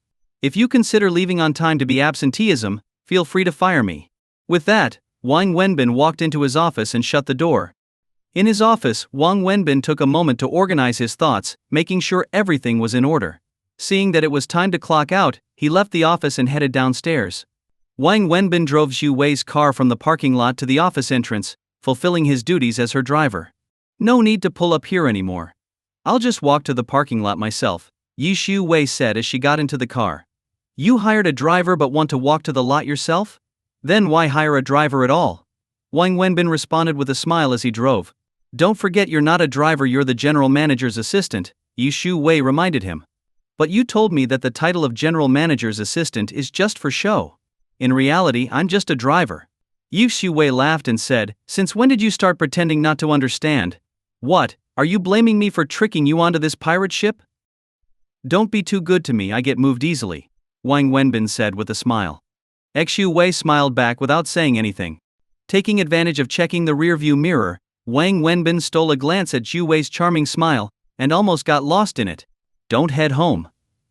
If you consider leaving on time to be absenteeism, feel free to fire me." With that, Wang Wenbin walked into his office and shut the door. In his office, Wang Wenbin took a moment to organize his thoughts, making sure everything was in order. Seeing that it was time to clock out, he left the office and headed downstairs. Wang Wenbin drove Xu Wei's car from the parking lot to the office entrance, fulfilling his duties as her driver. "No need to pull up here anymore. I'll just walk to the parking lot myself," Xu Wei said as she got into the car. "You hired a driver but want to walk to the lot yourself? Then why hire a driver at all?" Wang Wenbin responded with a smile as he drove. "Don't forget you're not a driver, you're the general manager's assistant," Xu Wei reminded him. "But you told me that the title of general manager's assistant is just for show. In reality, I'm just a driver." Xu Wei laughed and said, "Since when did you start pretending not to understand? What, are you blaming me for tricking you onto this pirate ship?" "Don't be too good to me, I get moved easily," Wang Wenbin said with a smile. Xu Wei smiled back without saying anything. Taking advantage of checking the rearview mirror, Wang Wenbin stole a glance at Zhu Wei's charming smile, and almost got lost in it. Don't head home.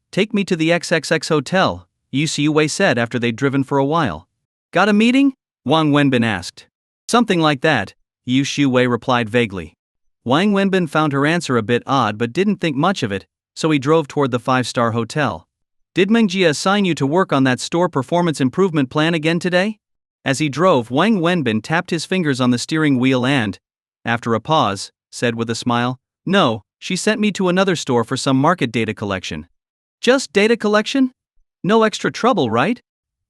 Take me to the XXX hotel, Zhu Wei said after they'd driven for a while. Got a meeting? Wang Wenbin asked. Something like that, Zhu Wei replied vaguely. Wang Wenbin found her answer a bit odd but didn't think much of it, so he drove toward the 5-star hotel. Did Mengjia assign you to work on that store performance improvement plan again today? As he drove, Wang Wenbin tapped his fingers on the steering wheel and, after a pause, said with a smile, No, she sent me to another store for some market data collection. Just data collection? No extra trouble, right?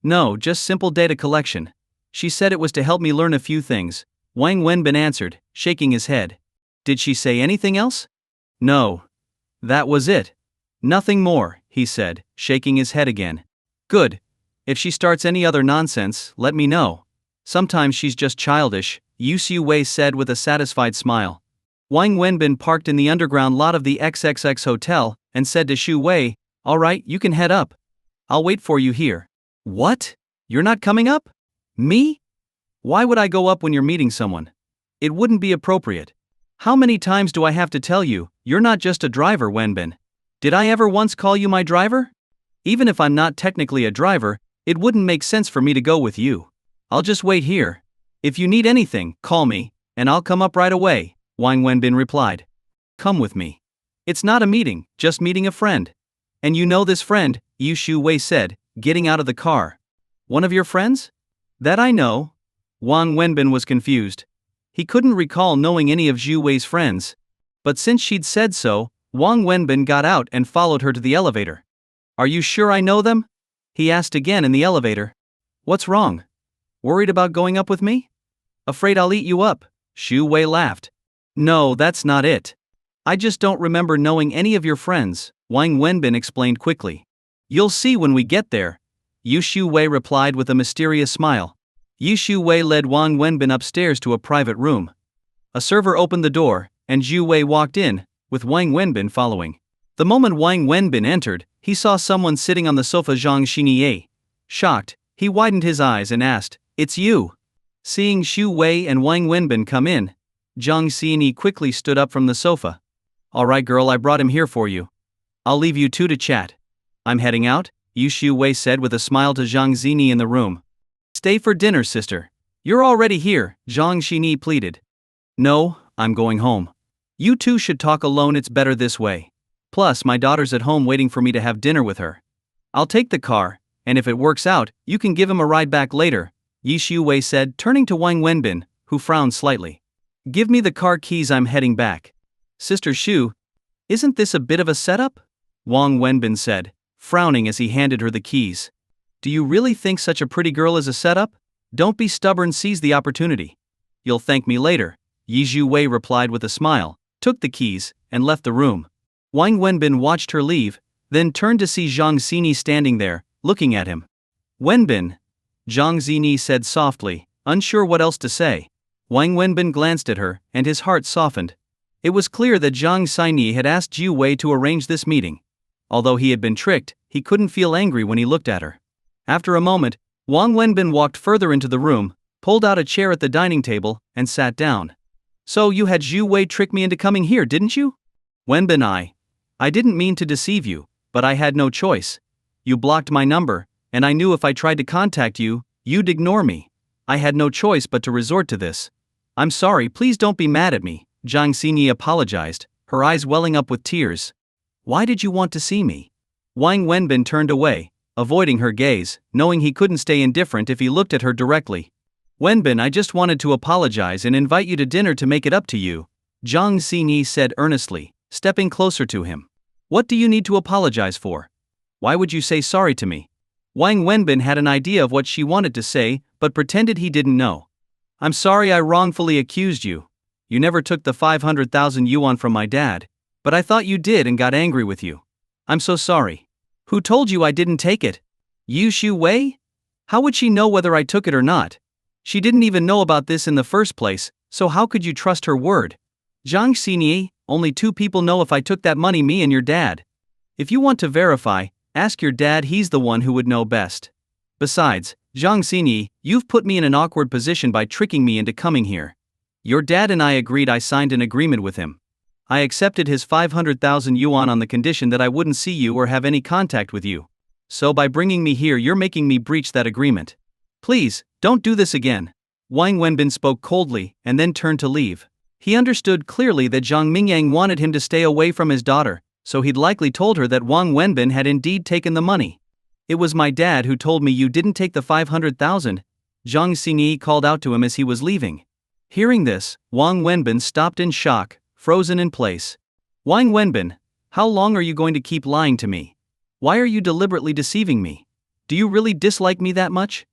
No, just simple data collection. She said it was to help me learn a few things, Wang Wenbin answered, shaking his head. Did she say anything else? No. That was it. Nothing more, he said, shaking his head again. Good. If she starts any other nonsense, let me know. Sometimes she's just childish, Zhu Wei said with a satisfied smile. Wang Wenbin parked in the underground lot of the XXX hotel and said to Zhu Wei, All right, you can head up. I'll wait for you here. What? You're not coming up? Me? Why would I go up when you're meeting someone? It wouldn't be appropriate. How many times do I have to tell you, you're not just a driver, Wenbin? Did I ever once call you my driver? Even if I'm not technically a driver, it wouldn't make sense for me to go with you. I'll just wait here. If you need anything, call me, and I'll come up right away, Wang Wenbin replied. Come with me. It's not a meeting, just meeting a friend. And you know this friend, Zhu Wei said, getting out of the car. One of your friends? That I know. Wang Wenbin was confused. He couldn't recall knowing any of Zhu Wei's friends. But since she'd said so, Wang Wenbin got out and followed her to the elevator. Are you sure I know them? He asked again in the elevator. What's wrong? Worried about going up with me? Afraid I'll eat you up, Zhu Wei laughed. No, that's not it. I just don't remember knowing any of your friends, Wang Wenbin explained quickly. You'll see when we get there, Zhu Wei replied with a mysterious smile. Zhu Wei led Wang Wenbin upstairs to a private room. A server opened the door, and Zhu Wei walked in, with Wang Wenbin following. The moment Wang Wenbin entered, he saw someone sitting on the sofa. Jang Xingi. Shocked, he widened his eyes and asked, It's you? Seeing Zhu Wei and Wang Wenbin come in, Jang Xingi quickly stood up from the sofa. All right girl, I brought him here for you. I'll leave you two to chat. I'm heading out, Zhu Wei said with a smile to Jang Xingi in the room. Stay for dinner, sister. You're already here, Jang Xingi pleaded. No, I'm going home. You two should talk alone, it's better this way. Plus, my daughter's at home waiting for me to have dinner with her. I'll take the car, and if it works out, you can give him a ride back later, Zhu Wei said, turning to Wang Wenbin, who frowned slightly. Give me the car keys, I'm heading back. Sister Shu, isn't this a bit of a setup? Wang Wenbin said, frowning as he handed her the keys. Do you really think such a pretty girl is a setup? Don't be stubborn, seize the opportunity. You'll thank me later, Zhu Wei replied with a smile, took the keys, and left the room. Wang Wenbin watched her leave, then turned to see Jang Xingi standing there, looking at him. Wenbin, Jang Xingi said softly, unsure what else to say. Wang Wenbin glanced at her, and his heart softened. It was clear that Jang Xingi had asked Zhu Wei to arrange this meeting. Although he had been tricked, he couldn't feel angry when he looked at her. After a moment, Wang Wenbin walked further into the room, pulled out a chair at the dining table, and sat down. So you had Zhu Wei trick me into coming here, didn't you? Wenbin, I didn't mean to deceive you, but I had no choice. You blocked my number, and I knew if I tried to contact you, you'd ignore me. I had no choice but to resort to this. I'm sorry, please don't be mad at me, Jang Xingi apologized, her eyes welling up with tears. Why did you want to see me? Wang Wenbin turned away, avoiding her gaze, knowing he couldn't stay indifferent if he looked at her directly. Wenbin, I just wanted to apologize and invite you to dinner to make it up to you, Jang Xingi said earnestly, stepping closer to him. What do you need to apologize for? Why would you say sorry to me? Wang Wenbin had an idea of what she wanted to say, but pretended he didn't know. I'm sorry I wrongfully accused you. You never took the 500,000 yuan from my dad, but I thought you did and got angry with you. I'm so sorry. Who told you I didn't take it? Zhu Wei? How would she know whether I took it or not? She didn't even know about this in the first place, so how could you trust her word? Jang Xinyi, only two people know if I took that money, me and your dad. If you want to verify, ask your dad, he's the one who would know best. Besides, Jang Xinyi, you've put me in an awkward position by tricking me into coming here. Your dad and I agreed. I signed an agreement with him. I accepted his 500,000 yuan on the condition that I wouldn't see you or have any contact with you. So by bringing me here, you're making me breach that agreement. Please, don't do this again. Wang Wenbin spoke coldly and then turned to leave. He understood clearly that Zhang Mingyang wanted him to stay away from his daughter, so he'd likely told her that Wang Wenbin had indeed taken the money. It was my dad who told me you didn't take the 500,000, Jang Xingi called out to him as he was leaving. Hearing this, Wang Wenbin stopped in shock, frozen in place. Wang Wenbin, how long are you going to keep lying to me? Why are you deliberately deceiving me? Do you really dislike me that much?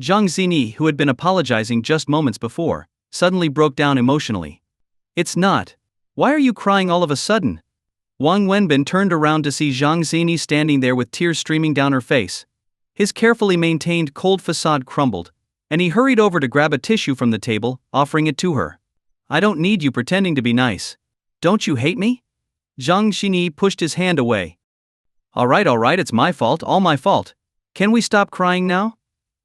Zhang Xinyi, who had been apologizing just moments before, suddenly broke down emotionally. It's not. Why are you crying all of a sudden? Wang Wenbin turned around to see Zhang Xinyi standing there with tears streaming down her face. His carefully maintained cold facade crumbled, and he hurried over to grab a tissue from the table, offering it to her. I don't need you pretending to be nice. Don't you hate me? Zhang Xinyi pushed his hand away. Alright, it's my fault, all my fault. Can we stop crying now?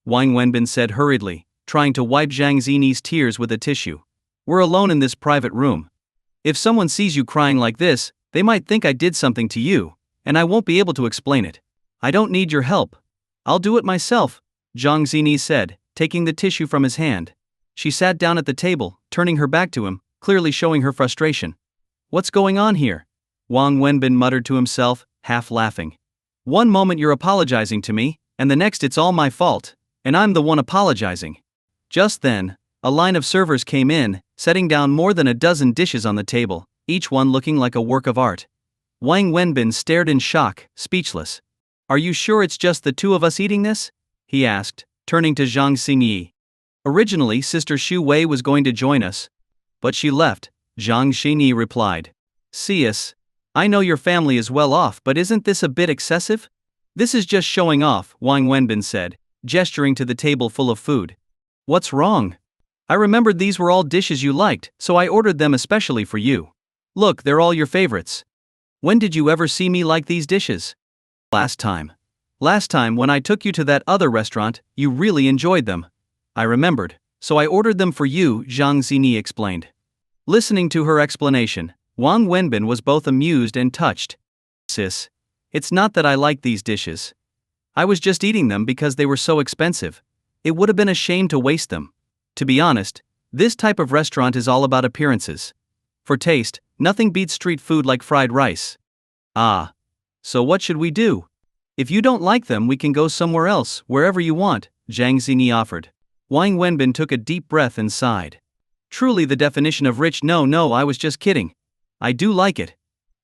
Wang Wenbin said hurriedly, trying to wipe Zhang Xinyi's tears with a tissue. We're alone in this private room. If someone sees you crying like this, they might think I did something to you, and I won't be able to explain it. I don't need your help. I'll do it myself, Zhang Xinyi said, taking the tissue from his hand. She sat down at the table, turning her back to him, clearly showing her frustration. What's going on here? Wang Wenbin muttered to himself, half laughing. One moment you're apologizing to me, and the next it's all my fault, and I'm the one apologizing. Just then, a line of servers came in, setting down more than a dozen dishes on the table, each one looking like a work of art. Wang Wenbin stared in shock, speechless. Are you sure it's just the two of us eating this? He asked, turning to Zhang Xinyi. Originally, Sister Xu Wei was going to join us, but she left, Zhang Xinyi replied. Sis, I know your family is well off, but isn't this a bit excessive? This is just showing off, Wang Wenbin said, gesturing to the table full of food. What's wrong? I remembered these were all dishes you liked, so I ordered them especially for you. Look, they're all your favorites. When did you ever see me like these dishes? Last time. Last time when I took you to that other restaurant, you really enjoyed them. I remembered, so I ordered them for you, Zhang Xinyi explained. Listening to her explanation, Wang Wenbin was both amused and touched. Sis, it's not that I like these dishes. I was just eating them because they were so expensive. It would have been a shame to waste them. To be honest, this type of restaurant is all about appearances. For taste, nothing beats street food like fried rice. Ah. So what should we do? If you don't like them, we can go somewhere else, wherever you want, Zhang Xinyi offered. Wang Wenbin took a deep breath and sighed. Truly the definition of rich. No, I was just kidding. I do like it.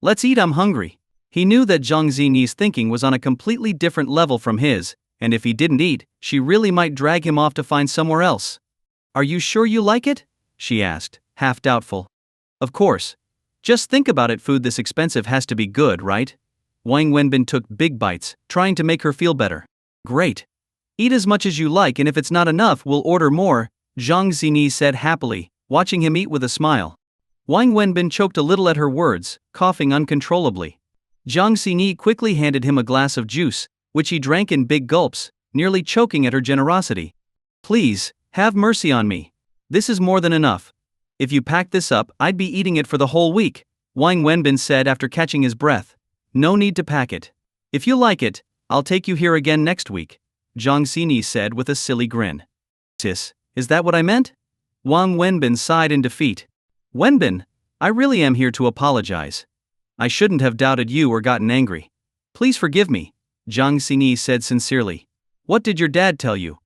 Let's eat, I'm hungry. He knew that Zhang Xinyi's thinking was on a completely different level from his, and if he didn't eat, she really might drag him off to find somewhere else. Are you sure you like it? She asked, half doubtful. Of course. Just think about it, food this expensive has to be good, right? Wang Wenbin took big bites, trying to make her feel better. Great. Eat as much as you like, and if it's not enough, we'll order more, Zhang Xinyi said happily, watching him eat with a smile. Wang Wenbin choked a little at her words, coughing uncontrollably. Zhang Xinyi quickly handed him a glass of juice, which he drank in big gulps, nearly choking at her generosity. Please, have mercy on me. This is more than enough. If you pack this up, I'd be eating it for the whole week, Wang Wenbin said after catching his breath. No need to pack it. If you like it, I'll take you here again next week, Zhang Xinyi said with a silly grin. Sis, is that what I meant? Wang Wenbin sighed in defeat. Wenbin, I really am here to apologize. I shouldn't have doubted you or gotten angry. Please forgive me, Zhang Xinyi said sincerely. What did your dad tell you?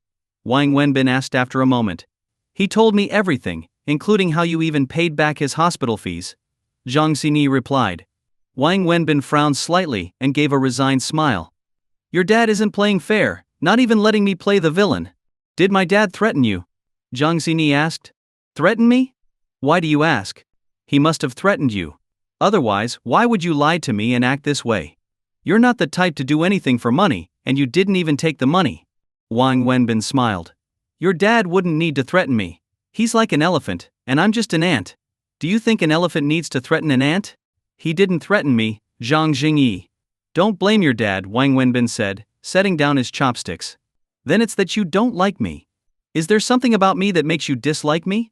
Wang Wenbin asked after a moment. He told me everything, including how you even paid back his hospital fees, Zhang Xinyi replied. Wang Wenbin frowned slightly and gave a resigned smile. Your dad isn't playing fair, not even letting me play the villain. Did my dad threaten you? Zhang Xinyi asked. Threaten me? Why do you ask? He must have threatened you. Otherwise, why would you lie to me and act this way? You're not the type to do anything for money, and you didn't even take the money. Wang Wenbin smiled. Your dad wouldn't need to threaten me. He's like an elephant, and I'm just an ant. Do you think an elephant needs to threaten an ant? He didn't threaten me, Zhang Xinyi. Don't blame your dad, Wang Wenbin said, setting down his chopsticks. Then it's that you don't like me. Is there something about me that makes you dislike me?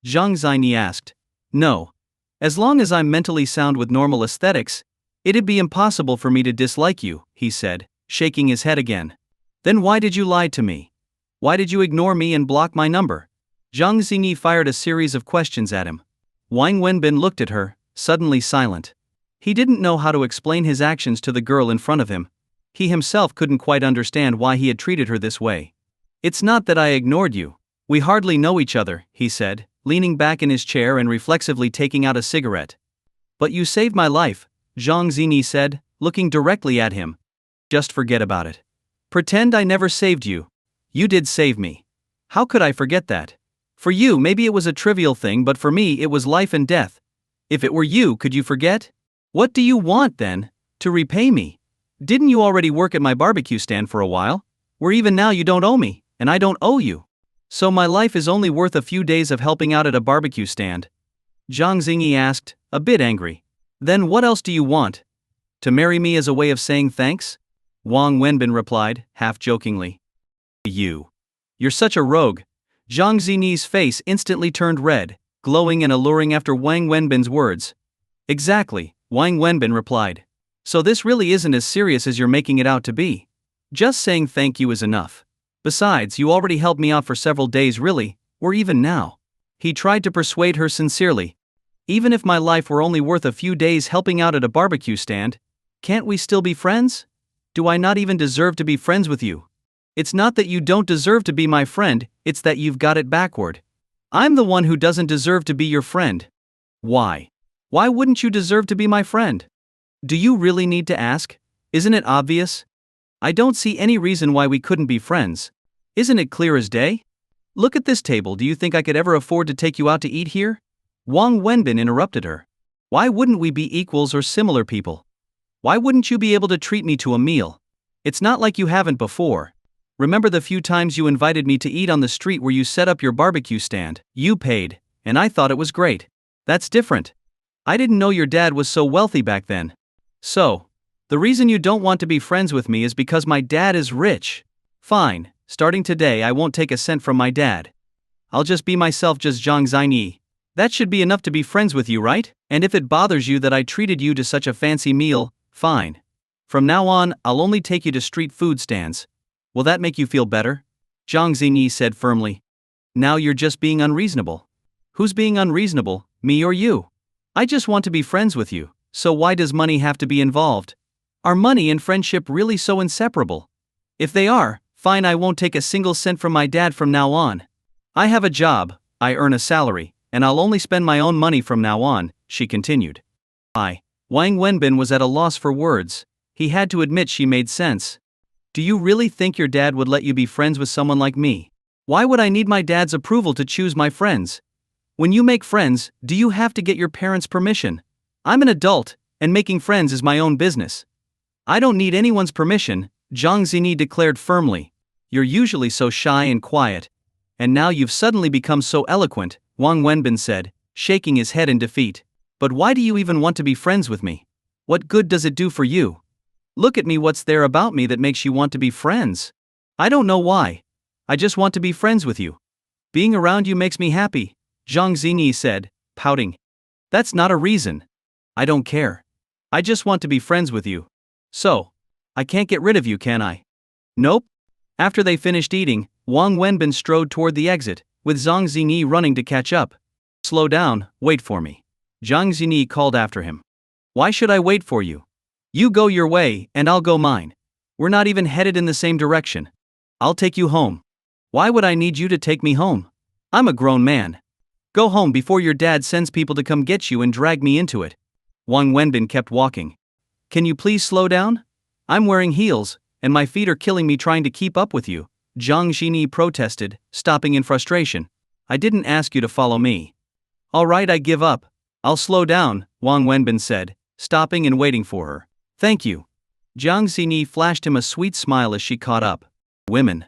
Jang Xingi asked. No. As long as I'm mentally sound with normal aesthetics, it'd be impossible for me to dislike you, he said, shaking his head again. Then why did you lie to me? Why did you ignore me and block my number? Jang Xingi fired a series of questions at him. Wang Wenbin looked at her, suddenly silent. He didn't know how to explain his actions to the girl in front of him. He himself couldn't quite understand why he had treated her this way. It's not that I ignored you. We hardly know each other, he said, leaning back in his chair and reflexively taking out a cigarette. But you saved my life, Zhang Xinyi said, looking directly at him. Just forget about it. Pretend I never saved you. You did save me. How could I forget that? For you maybe it was a trivial thing, but for me it was life and death. If it were you, could you forget? What do you want then? To repay me? Didn't you already work at my barbecue stand for a while? Where even now you don't owe me, and I don't owe you. So my life is only worth a few days of helping out at a barbecue stand? Zhang Xinyi asked, a bit angry. Then what else do you want? To marry me as a way of saying thanks? Wang Wenbin replied, half jokingly. You're such a rogue. Zhang Xinyi's face instantly turned red, glowing and alluring after Wang Wenbin's words. Exactly, Wang Wenbin replied. So this really isn't as serious as you're making it out to be. Just saying thank you is enough. Besides, you already helped me out for several days really, or even now. He tried to persuade her sincerely. Even if my life were only worth a few days helping out at a barbecue stand, can't we still be friends? Do I not even deserve to be friends with you? It's not that you don't deserve to be my friend, it's that you've got it backward. I'm the one who doesn't deserve to be your friend. Why? Why wouldn't you deserve to be my friend? Do you really need to ask? Isn't it obvious? I don't see any reason why we couldn't be friends. Isn't it clear as day? Look at this table, do you think I could ever afford to take you out to eat here? Wang Wenbin interrupted her. Why wouldn't we be equals or similar people? Why wouldn't you be able to treat me to a meal? It's not like you haven't before. Remember the few times you invited me to eat on the street where you set up your barbecue stand? You paid, and I thought it was great. That's different. I didn't know your dad was so wealthy back then. So, the reason you don't want to be friends with me is because my dad is rich. Fine, starting today I won't take a cent from my dad. I'll just be myself, just Zhang Xinyi. That should be enough to be friends with you, right? And if it bothers you that I treated you to such a fancy meal, fine. From now on, I'll only take you to street food stands. Will that make you feel better? Zhang Xinyi said firmly. Now you're just being unreasonable. Who's being unreasonable, me or you? I just want to be friends with you, so why does money have to be involved? Are money and friendship really so inseparable? If they are, fine, I won't take a single cent from my dad from now on. I have a job, I earn a salary, and I'll only spend my own money from now on, she continued. Wang Wenbin was at a loss for words. He had to admit she made sense. Do you really think your dad would let you be friends with someone like me? Why would I need my dad's approval to choose my friends? When you make friends, do you have to get your parents' permission? I'm an adult, and making friends is my own business. I don't need anyone's permission, Zhang Xinyi declared firmly. You're usually so shy and quiet. And now you've suddenly become so eloquent, Wang Wenbin said, shaking his head in defeat. But why do you even want to be friends with me? What good does it do for you? Look at me, what's there about me that makes you want to be friends? I don't know why. I just want to be friends with you. Being around you makes me happy, Zhang Xinyi said, pouting. That's not a reason. I don't care. I just want to be friends with you. So, I can't get rid of you, can I? Nope. After they finished eating, Wang Wenbin strode toward the exit, with Zhang Xinyi running to catch up. Slow down, wait for me. Zhang Xinyi called after him. Why should I wait for you? You go your way, and I'll go mine. We're not even headed in the same direction. I'll take you home. Why would I need you to take me home? I'm a grown man. Go home before your dad sends people to come get you and drag me into it. Wang Wenbin kept walking. Can you please slow down? I'm wearing heels, and my feet are killing me trying to keep up with you, Zhang Xinyi protested, stopping in frustration. I didn't ask you to follow me. All right, I give up. I'll slow down, Wang Wenbin said, stopping and waiting for her. Thank you. Zhang Xinyi flashed him a sweet smile as she caught up. Women.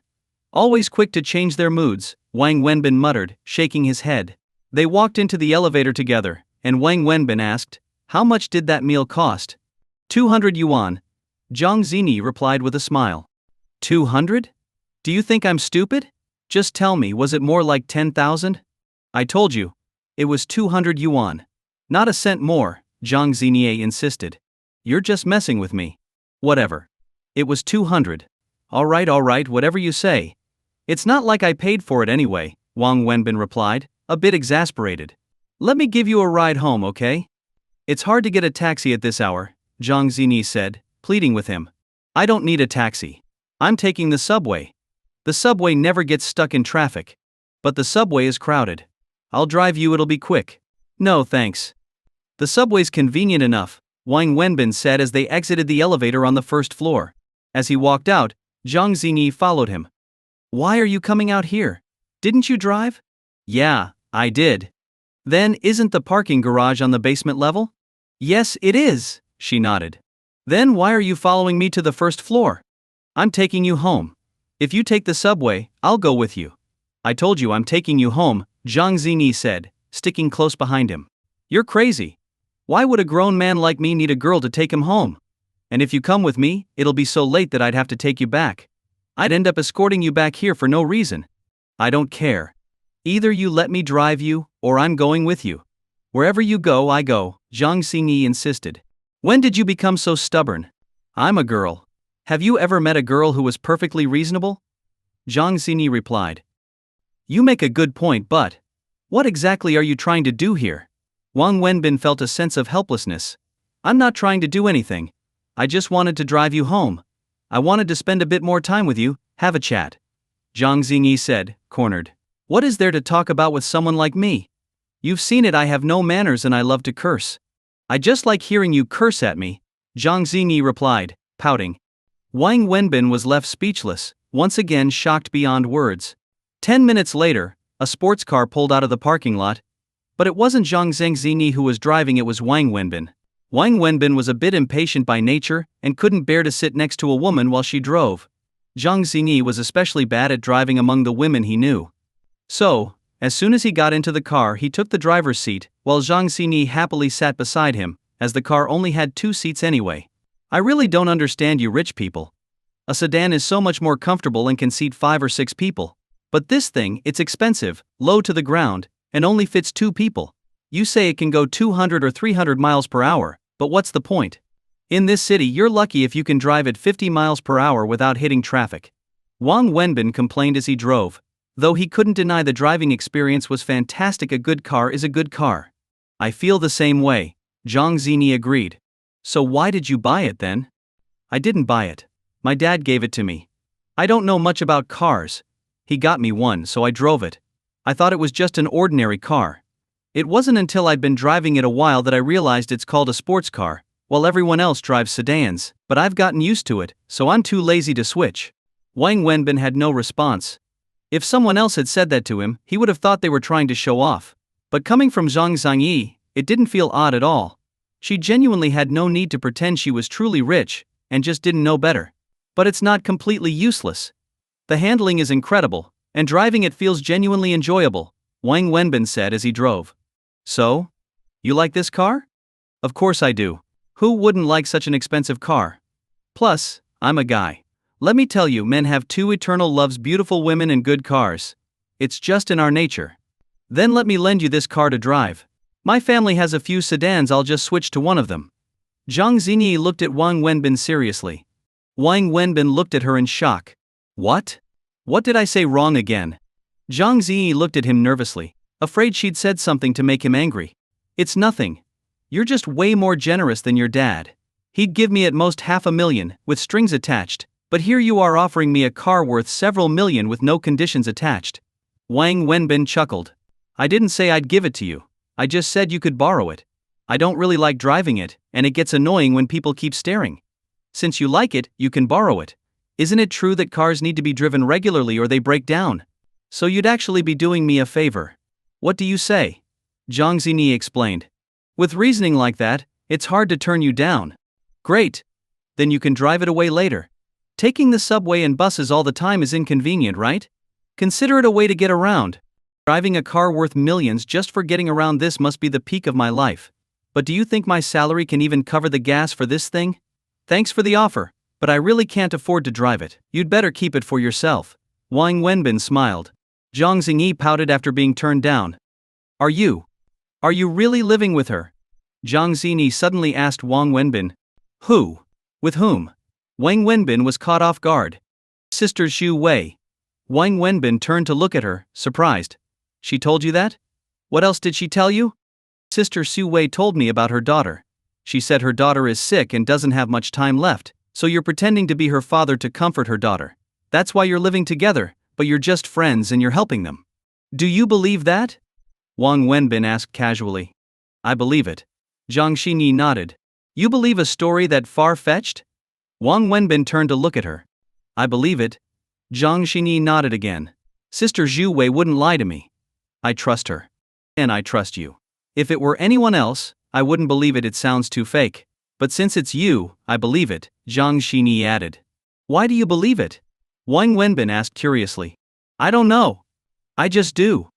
Always quick to change their moods, Wang Wenbin muttered, shaking his head. They walked into the elevator together, and Wang Wenbin asked, how much did that meal cost? 200 yuan. Zhang Xinyi replied with a smile. 200? Do you think I'm stupid? Just tell me, was it more like 10,000? I told you, It was 200 yuan. Not a cent more, Jang Xingi insisted. You're just messing with me. Whatever. It was 200. Alright, whatever you say. It's not like I paid for it anyway, Wang Wenbin replied, a bit exasperated. Let me give you a ride home, okay? It's hard to get a taxi at this hour, Jang Xingi said, pleading with him. I don't need a taxi. I'm taking the subway. The subway never gets stuck in traffic. But the subway is crowded. I'll drive you, it'll be quick. No thanks. The subway's convenient enough, Wang Wenbin said as they exited the elevator on the first floor. As he walked out, Jang Xingi followed him. Why are you coming out here? Didn't you drive? Yeah, I did. Then isn't the parking garage on the basement level? Yes, it is, she nodded. Then why are you following me to the first floor? I'm taking you home. If you take the subway, I'll go with you. I told you I'm taking you home, Jang Xingi said, sticking close behind him. You're crazy. Why would a grown man like me need a girl to take him home? And if you come with me, it'll be so late that I'd have to take you back. I'd end up escorting you back here for no reason. I don't care. Either you let me drive you, or I'm going with you. Wherever you go, I go, Jang Xingi insisted. When did you become so stubborn? I'm a girl. Have you ever met a girl who was perfectly reasonable? Jang Xingi replied. You make a good point, but what exactly are you trying to do here? Wang Wenbin felt a sense of helplessness. I'm not trying to do anything. I just wanted to drive you home. I wanted to spend a bit more time with you, have a chat. Jang Xingi said, cornered. What is there to talk about with someone like me? You've seen it, I have no manners and I love to curse. I just like hearing you curse at me, Jang Xingi replied, pouting. Wang Wenbin was left speechless, once again shocked beyond words. 10 minutes later, a sports car pulled out of the parking lot. But it wasn't Jang Xingi who was driving, it was Wang Wenbin. Wang Wenbin was a bit impatient by nature and couldn't bear to sit next to a woman while she drove. Jang Xingi was especially bad at driving among the women he knew. So, as soon as he got into the car, he took the driver's seat, while Jang Xingi happily sat beside him, as the car only had 2 seats anyway. I really don't understand you rich people. A sedan is so much more comfortable and can seat 5 or 6 people. But this thing, it's expensive, low to the ground, and only fits 2 people. You say it can go 200 or 300 miles per hour, but what's the point? In this city, you're lucky if you can drive at 50 miles per hour without hitting traffic. Wang Wenbin complained as he drove. Though he couldn't deny the driving experience was fantastic, a good car is a good car. I feel the same way, Jang Xingi agreed. So why did you buy it then? I didn't buy it. My dad gave it to me. I don't know much about cars. He got me one, so I drove it. I thought it was just an ordinary car. It wasn't until I'd been driving it a while that I realized it's called a sports car, while everyone else drives sedans, but I've gotten used to it, so I'm too lazy to switch. Wang Wenbin had no response. If someone else had said that to him, he would have thought they were trying to show off. But coming from Jang Xingi, it didn't feel odd at all. She genuinely had no need to pretend she was truly rich, and just didn't know better. But it's not completely useless. The handling is incredible, and driving it feels genuinely enjoyable, Wang Wenbin said as he drove. So? You like this car? Of course I do. Who wouldn't like such an expensive car? Plus, I'm a guy. Let me tell you, men have 2 eternal loves: beautiful women and good cars. It's just in our nature. Then let me lend you this car to drive. My family has a few sedans, I'll just switch to one of them. Jang Xingi looked at Wang Wenbin seriously. Wang Wenbin looked at her in shock. What? What did I say wrong again? Jang Xingi looked at him nervously, afraid she'd said something to make him angry. It's nothing. You're just way more generous than your dad. He'd give me at most $500,000, with strings attached, but here you are offering me a car worth several million with no conditions attached. Wang Wenbin chuckled. I didn't say I'd give it to you. I just said you could borrow it. I don't really like driving it, and it gets annoying when people keep staring. Since you like it, you can borrow it. Isn't it true that cars need to be driven regularly or they break down? So you'd actually be doing me a favor. What do you say? Jang Xingi explained. With reasoning like that, it's hard to turn you down. Great. Then you can drive it away later. Taking the subway and buses all the time is inconvenient, right? Consider it a way to get around. Driving a car worth millions just for getting around this must be the peak of my life. But do you think my salary can even cover the gas for this thing? Thanks for the offer, but I really can't afford to drive it. You'd better keep it for yourself. Wang Wenbin smiled. Jang Xingi pouted after being turned down. Are you Are you really living with her? Jang Xingi suddenly asked Wang Wenbin. Who? With whom? Wang Wenbin was caught off guard. Sister Xu Wei. Wang Wenbin turned to look at her, surprised. She told you that? What else did she tell you? Sister Xu Wei told me about her daughter. She said her daughter is sick and doesn't have much time left, so you're pretending to be her father to comfort her daughter. That's why you're living together, but you're just friends and you're helping them. Do you believe that? Wang Wenbin asked casually. I believe it. Jang Xingi nodded. You believe a story that far-fetched? Wang Wenbin turned to look at her. I believe it. Jang Xingi nodded again. Sister Xu Wei wouldn't lie to me. I trust her. And I trust you. If it were anyone else, I wouldn't believe it sounds too fake. But since it's you, I believe it, Jang Xingi added. Why do you believe it? Wang Wenbin asked curiously. I don't know. I just do.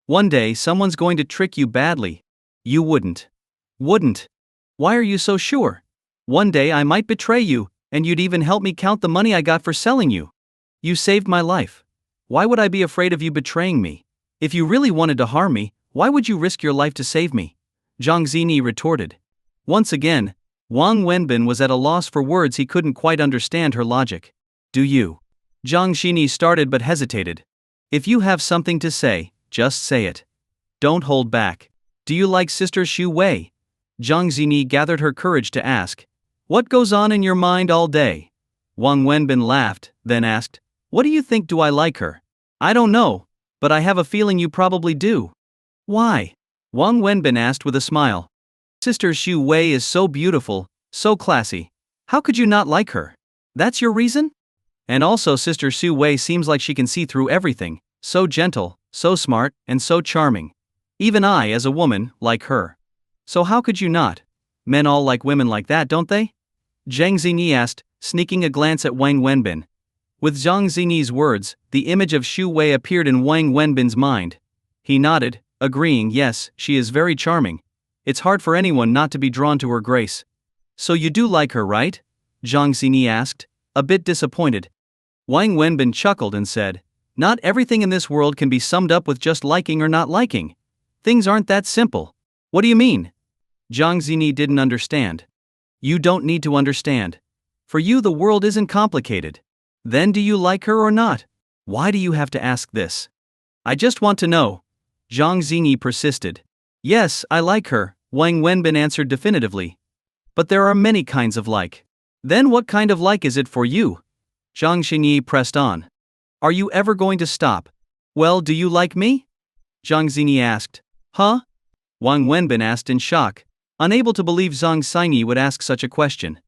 One day someone's going to trick you badly. You wouldn't. Wouldn't. Why are you so sure? One day I might betray you, and you'd even help me count the money I got for selling you. You saved my life. Why would I be afraid of you betraying me? If you really wanted to harm me, why would you risk your life to save me? Jang Xingi retorted. Once again, Wang Wenbin was at a loss for words. He couldn't quite understand her logic. Do you? Jang Xingi started but hesitated. If you have something to say, just say it. Don't hold back. Do you like Sister Xu Wei? Jang Xingi gathered her courage to ask. What goes on in your mind all day? Wang Wenbin laughed, then asked. What do you think? Do I like her? I don't know, but I have a feeling you probably do. Why? Wang Wenbin asked with a smile. Sister Xu Wei is so beautiful, so classy. How could you not like her? That's your reason? And also Sister Xu Wei seems like she can see through everything, so gentle, so smart, and so charming. Even I, as a woman, like her. So how could you not? Men all like women like that, don't they? Jang Xingi asked, sneaking a glance at Wang Wenbin. With Jang Xingi's words, the image of Xu Wei appeared in Wang Wenbin's mind. He nodded, agreeing, yes, she is very charming. It's hard for anyone not to be drawn to her grace. So you do like her, right? Jang Xingi asked, a bit disappointed. Wang Wenbin chuckled and said, not everything in this world can be summed up with just liking or not liking. Things aren't that simple. What do you mean? Jang Xingi didn't understand. You don't need to understand. For you the world isn't complicated. Then do you like her or not? Why do you have to ask this? I just want to know. Jang Xingi persisted. Yes, I like her, Wang Wenbin answered definitively. But there are many kinds of like. Then what kind of like is it for you? Jang Xingi pressed on. Are you ever going to stop? Well, do you like me? Jang Xingi asked. Huh? Wang Wenbin asked in shock, unable to believe Jang Xingi would ask such a question.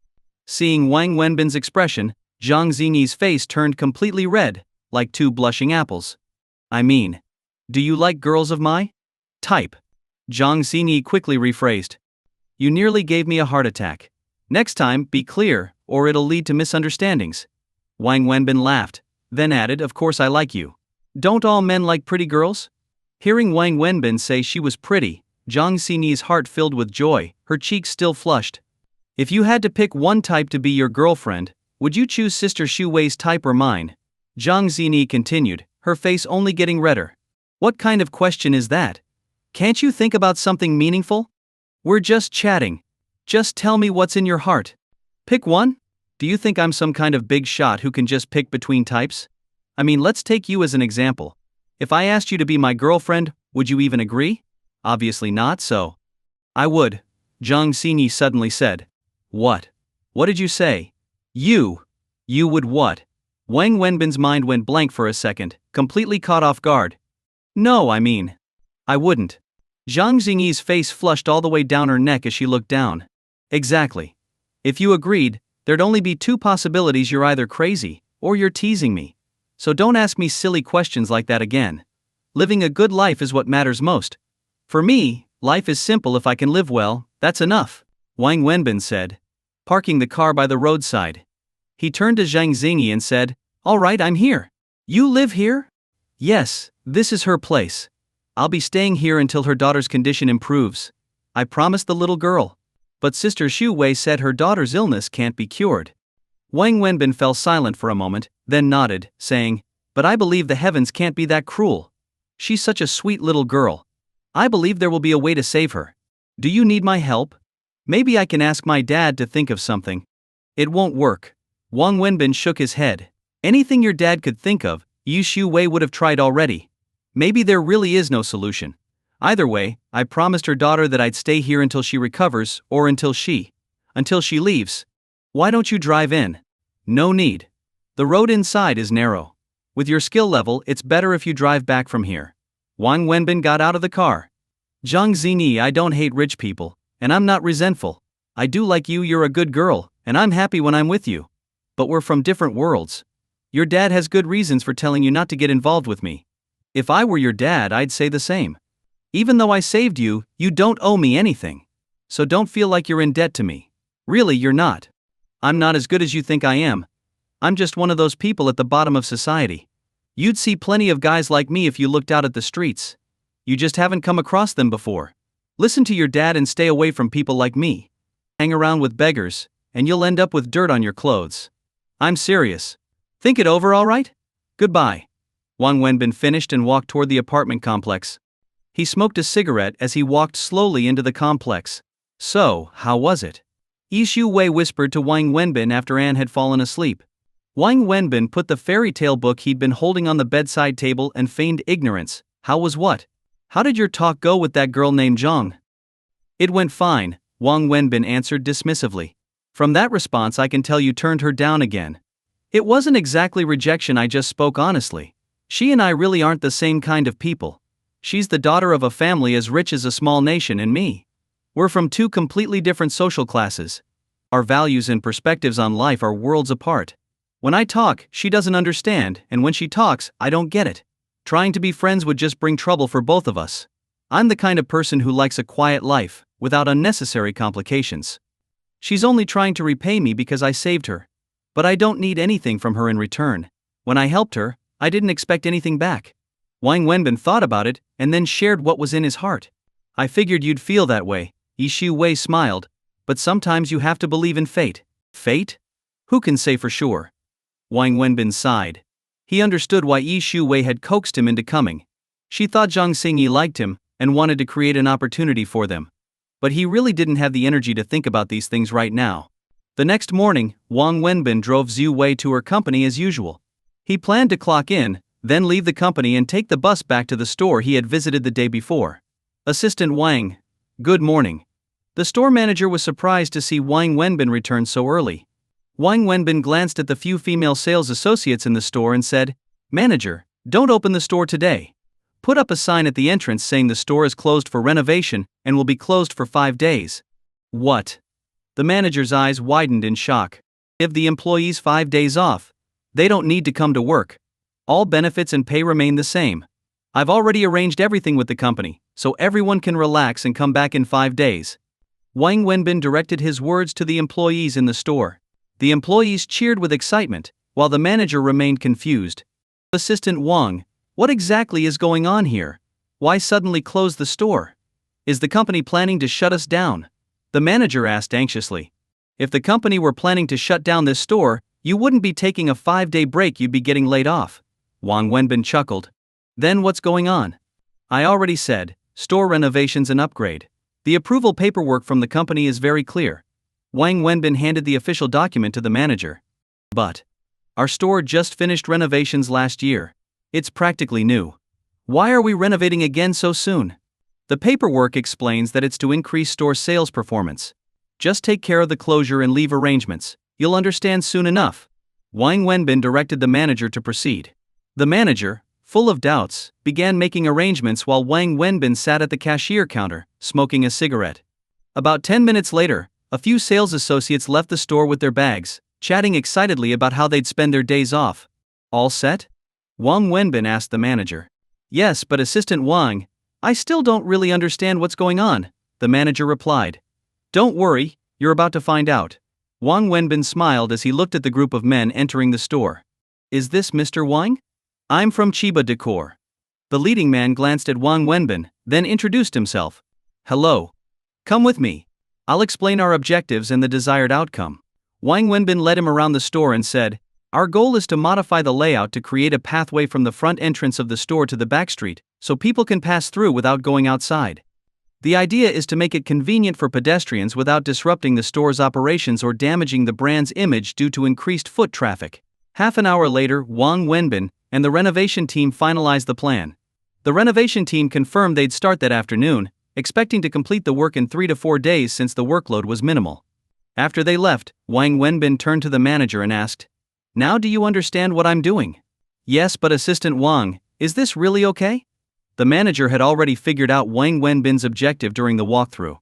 Seeing Wang Wenbin's expression, Jang Xingi's face turned completely red, like two blushing apples. I mean, do you like girls of my type? Jang Xingi quickly rephrased. You nearly gave me a heart attack. Next time, be clear, or it'll lead to misunderstandings. Wang Wenbin laughed, then added, of course I like you. Don't all men like pretty girls? Hearing Wang Wenbin say she was pretty, Jang Xingi's heart filled with joy, her cheeks still flushed. If you had to pick one type to be your girlfriend, would you choose Sister Xu Wei's type or mine? Jang Xingi continued, her face only getting redder. What kind of question is that? Can't you think about something meaningful? We're just chatting. Just tell me what's in your heart. Pick one? Do you think I'm some kind of big shot who can just pick between types? I mean, let's take you as an example. If I asked you to be my girlfriend, would you even agree? Obviously not, so. I would, Jang Xingi suddenly said. What? What did you say? You would what? Wang Wenbin's mind went blank for a second, completely caught off guard. No, I mean. I wouldn't. Jang Xingi's face flushed all the way down her neck as she looked down. Exactly. If you agreed, there'd only be two possibilities: you're either crazy, or you're teasing me. So don't ask me silly questions like that again. Living a good life is what matters most. For me, life is simple. If I can live well, that's enough, Wang Wenbin said, parking the car by the roadside. He turned to Jang Xingi and said, all right, I'm here. You live here? Yes, this is her place. I'll be staying here until her daughter's condition improves. I promised the little girl. But Sister Xu Wei said her daughter's illness can't be cured. Wang Wenbin fell silent for a moment, then nodded, saying, but I believe the heavens can't be that cruel. She's such a sweet little girl. I believe there will be a way to save her. Do you need my help? Maybe I can ask my dad to think of something. It won't work. Wang Wenbin shook his head. Anything your dad could think of, Yu Shu-wei would have tried already. Maybe there really is no solution. Either way, I promised her daughter that I'd stay here until she recovers, or until she leaves. Why don't you drive in? No need. The road inside is narrow. With your skill level, it's better if you drive back from here. Wang Wenbin got out of the car. Jang Xingi, I don't hate rich people, and I'm not resentful. I do like you, you're a good girl, and I'm happy when I'm with you. But we're from different worlds. Your dad has good reasons for telling you not to get involved with me. If I were your dad, I'd say the same. Even though I saved you, you don't owe me anything. So don't feel like you're in debt to me. Really, you're not. I'm not as good as you think I am. I'm just one of those people at the bottom of society. You'd see plenty of guys like me if you looked out at the streets. You just haven't come across them before. Listen to your dad and stay away from people like me. Hang around with beggars, and you'll end up with dirt on your clothes. I'm serious. Think it over, all right? Goodbye. Wang Wenbin finished and walked toward the apartment complex. He smoked a cigarette as he walked slowly into the complex. So, how was it? Yi Shu-wei whispered to Wang Wenbin after Anne had fallen asleep. Wang Wenbin put the fairy tale book he'd been holding on the bedside table and feigned ignorance. How was what? How did your talk go with that girl named Zhang? It went fine, Wang Wenbin answered dismissively. From that response I can tell you turned her down again. It wasn't exactly rejection, I just spoke honestly. She and I really aren't the same kind of people. She's the daughter of a family as rich as a small nation, and me. We're from two completely different social classes. Our values and perspectives on life are worlds apart. When I talk, she doesn't understand, and when she talks, I don't get it. Trying to be friends would just bring trouble for both of us. I'm the kind of person who likes a quiet life, without unnecessary complications. She's only trying to repay me because I saved her. But I don't need anything from her in return. When I helped her, I didn't expect anything back. Wang Wenbin thought about it, and then shared what was in his heart. I figured you'd feel that way, Yi Shu-wei smiled, but sometimes you have to believe in fate. Fate? Who can say for sure? Wang Wenbin sighed. He understood why Yi Shu-wei had coaxed him into coming. She thought Jang Xingi liked him, and wanted to create an opportunity for them. But he really didn't have the energy to think about these things right now. The next morning, Wang Wenbin drove Zhu Wei to her company as usual. He planned to clock in, then leave the company and take the bus back to the store he had visited the day before. Assistant Wang. Good morning. The store manager was surprised to see Wang Wenbin return so early. Wang Wenbin glanced at the few female sales associates in the store and said, Manager, don't open the store today. Put up a sign at the entrance saying the store is closed for renovation and will be closed for 5 days. What? The manager's eyes widened in shock. Give the employees 5 days off. They don't need to come to work. All benefits and pay remain the same. I've already arranged everything with the company, so everyone can relax and come back in 5 days. Wang Wenbin directed his words to the employees in the store. The employees cheered with excitement, while the manager remained confused. Assistant Wang, what exactly is going on here? Why suddenly close the store? Is the company planning to shut us down? The manager asked anxiously. If the company were planning to shut down this store, you wouldn't be taking a 5-day break, you'd be getting laid off. Wang Wenbin chuckled. Then what's going on? I already said, store renovations and upgrade. The approval paperwork from the company is very clear. Wang Wenbin handed the official document to the manager. But our store just finished renovations last year. It's practically new. Why are we renovating again so soon? The paperwork explains that it's to increase store sales performance. Just take care of the closure and leave arrangements. You'll understand soon enough. Wang Wenbin directed the manager to proceed. The manager, full of doubts, began making arrangements while Wang Wenbin sat at the cashier counter, smoking a cigarette. About 10 minutes later, a few sales associates left the store with their bags, chatting excitedly about how they'd spend their days off. All set? Wang Wenbin asked the manager. Yes, but Assistant Wang, I still don't really understand what's going on, the manager replied. Don't worry, you're about to find out. Wang Wenbin smiled as he looked at the group of men entering the store. Is this Mr. Wang? I'm from Chiba Decor. The leading man glanced at Wang Wenbin, then introduced himself. Hello. Come with me. I'll explain our objectives and the desired outcome. Wang Wenbin led him around the store and said, Our goal is to modify the layout to create a pathway from the front entrance of the store to the back street, so people can pass through without going outside. The idea is to make it convenient for pedestrians without disrupting the store's operations or damaging the brand's image due to increased foot traffic. Half an hour later, Wang Wenbin and the renovation team finalized the plan. The renovation team confirmed they'd start that afternoon, expecting to complete the work in 3 to 4 days since the workload was minimal. After they left, Wang Wenbin turned to the manager and asked, "Now do you understand what I'm doing?" "Yes, but Assistant Wang, is this really okay?" The manager had already figured out Wang Wenbin's objective during the walkthrough.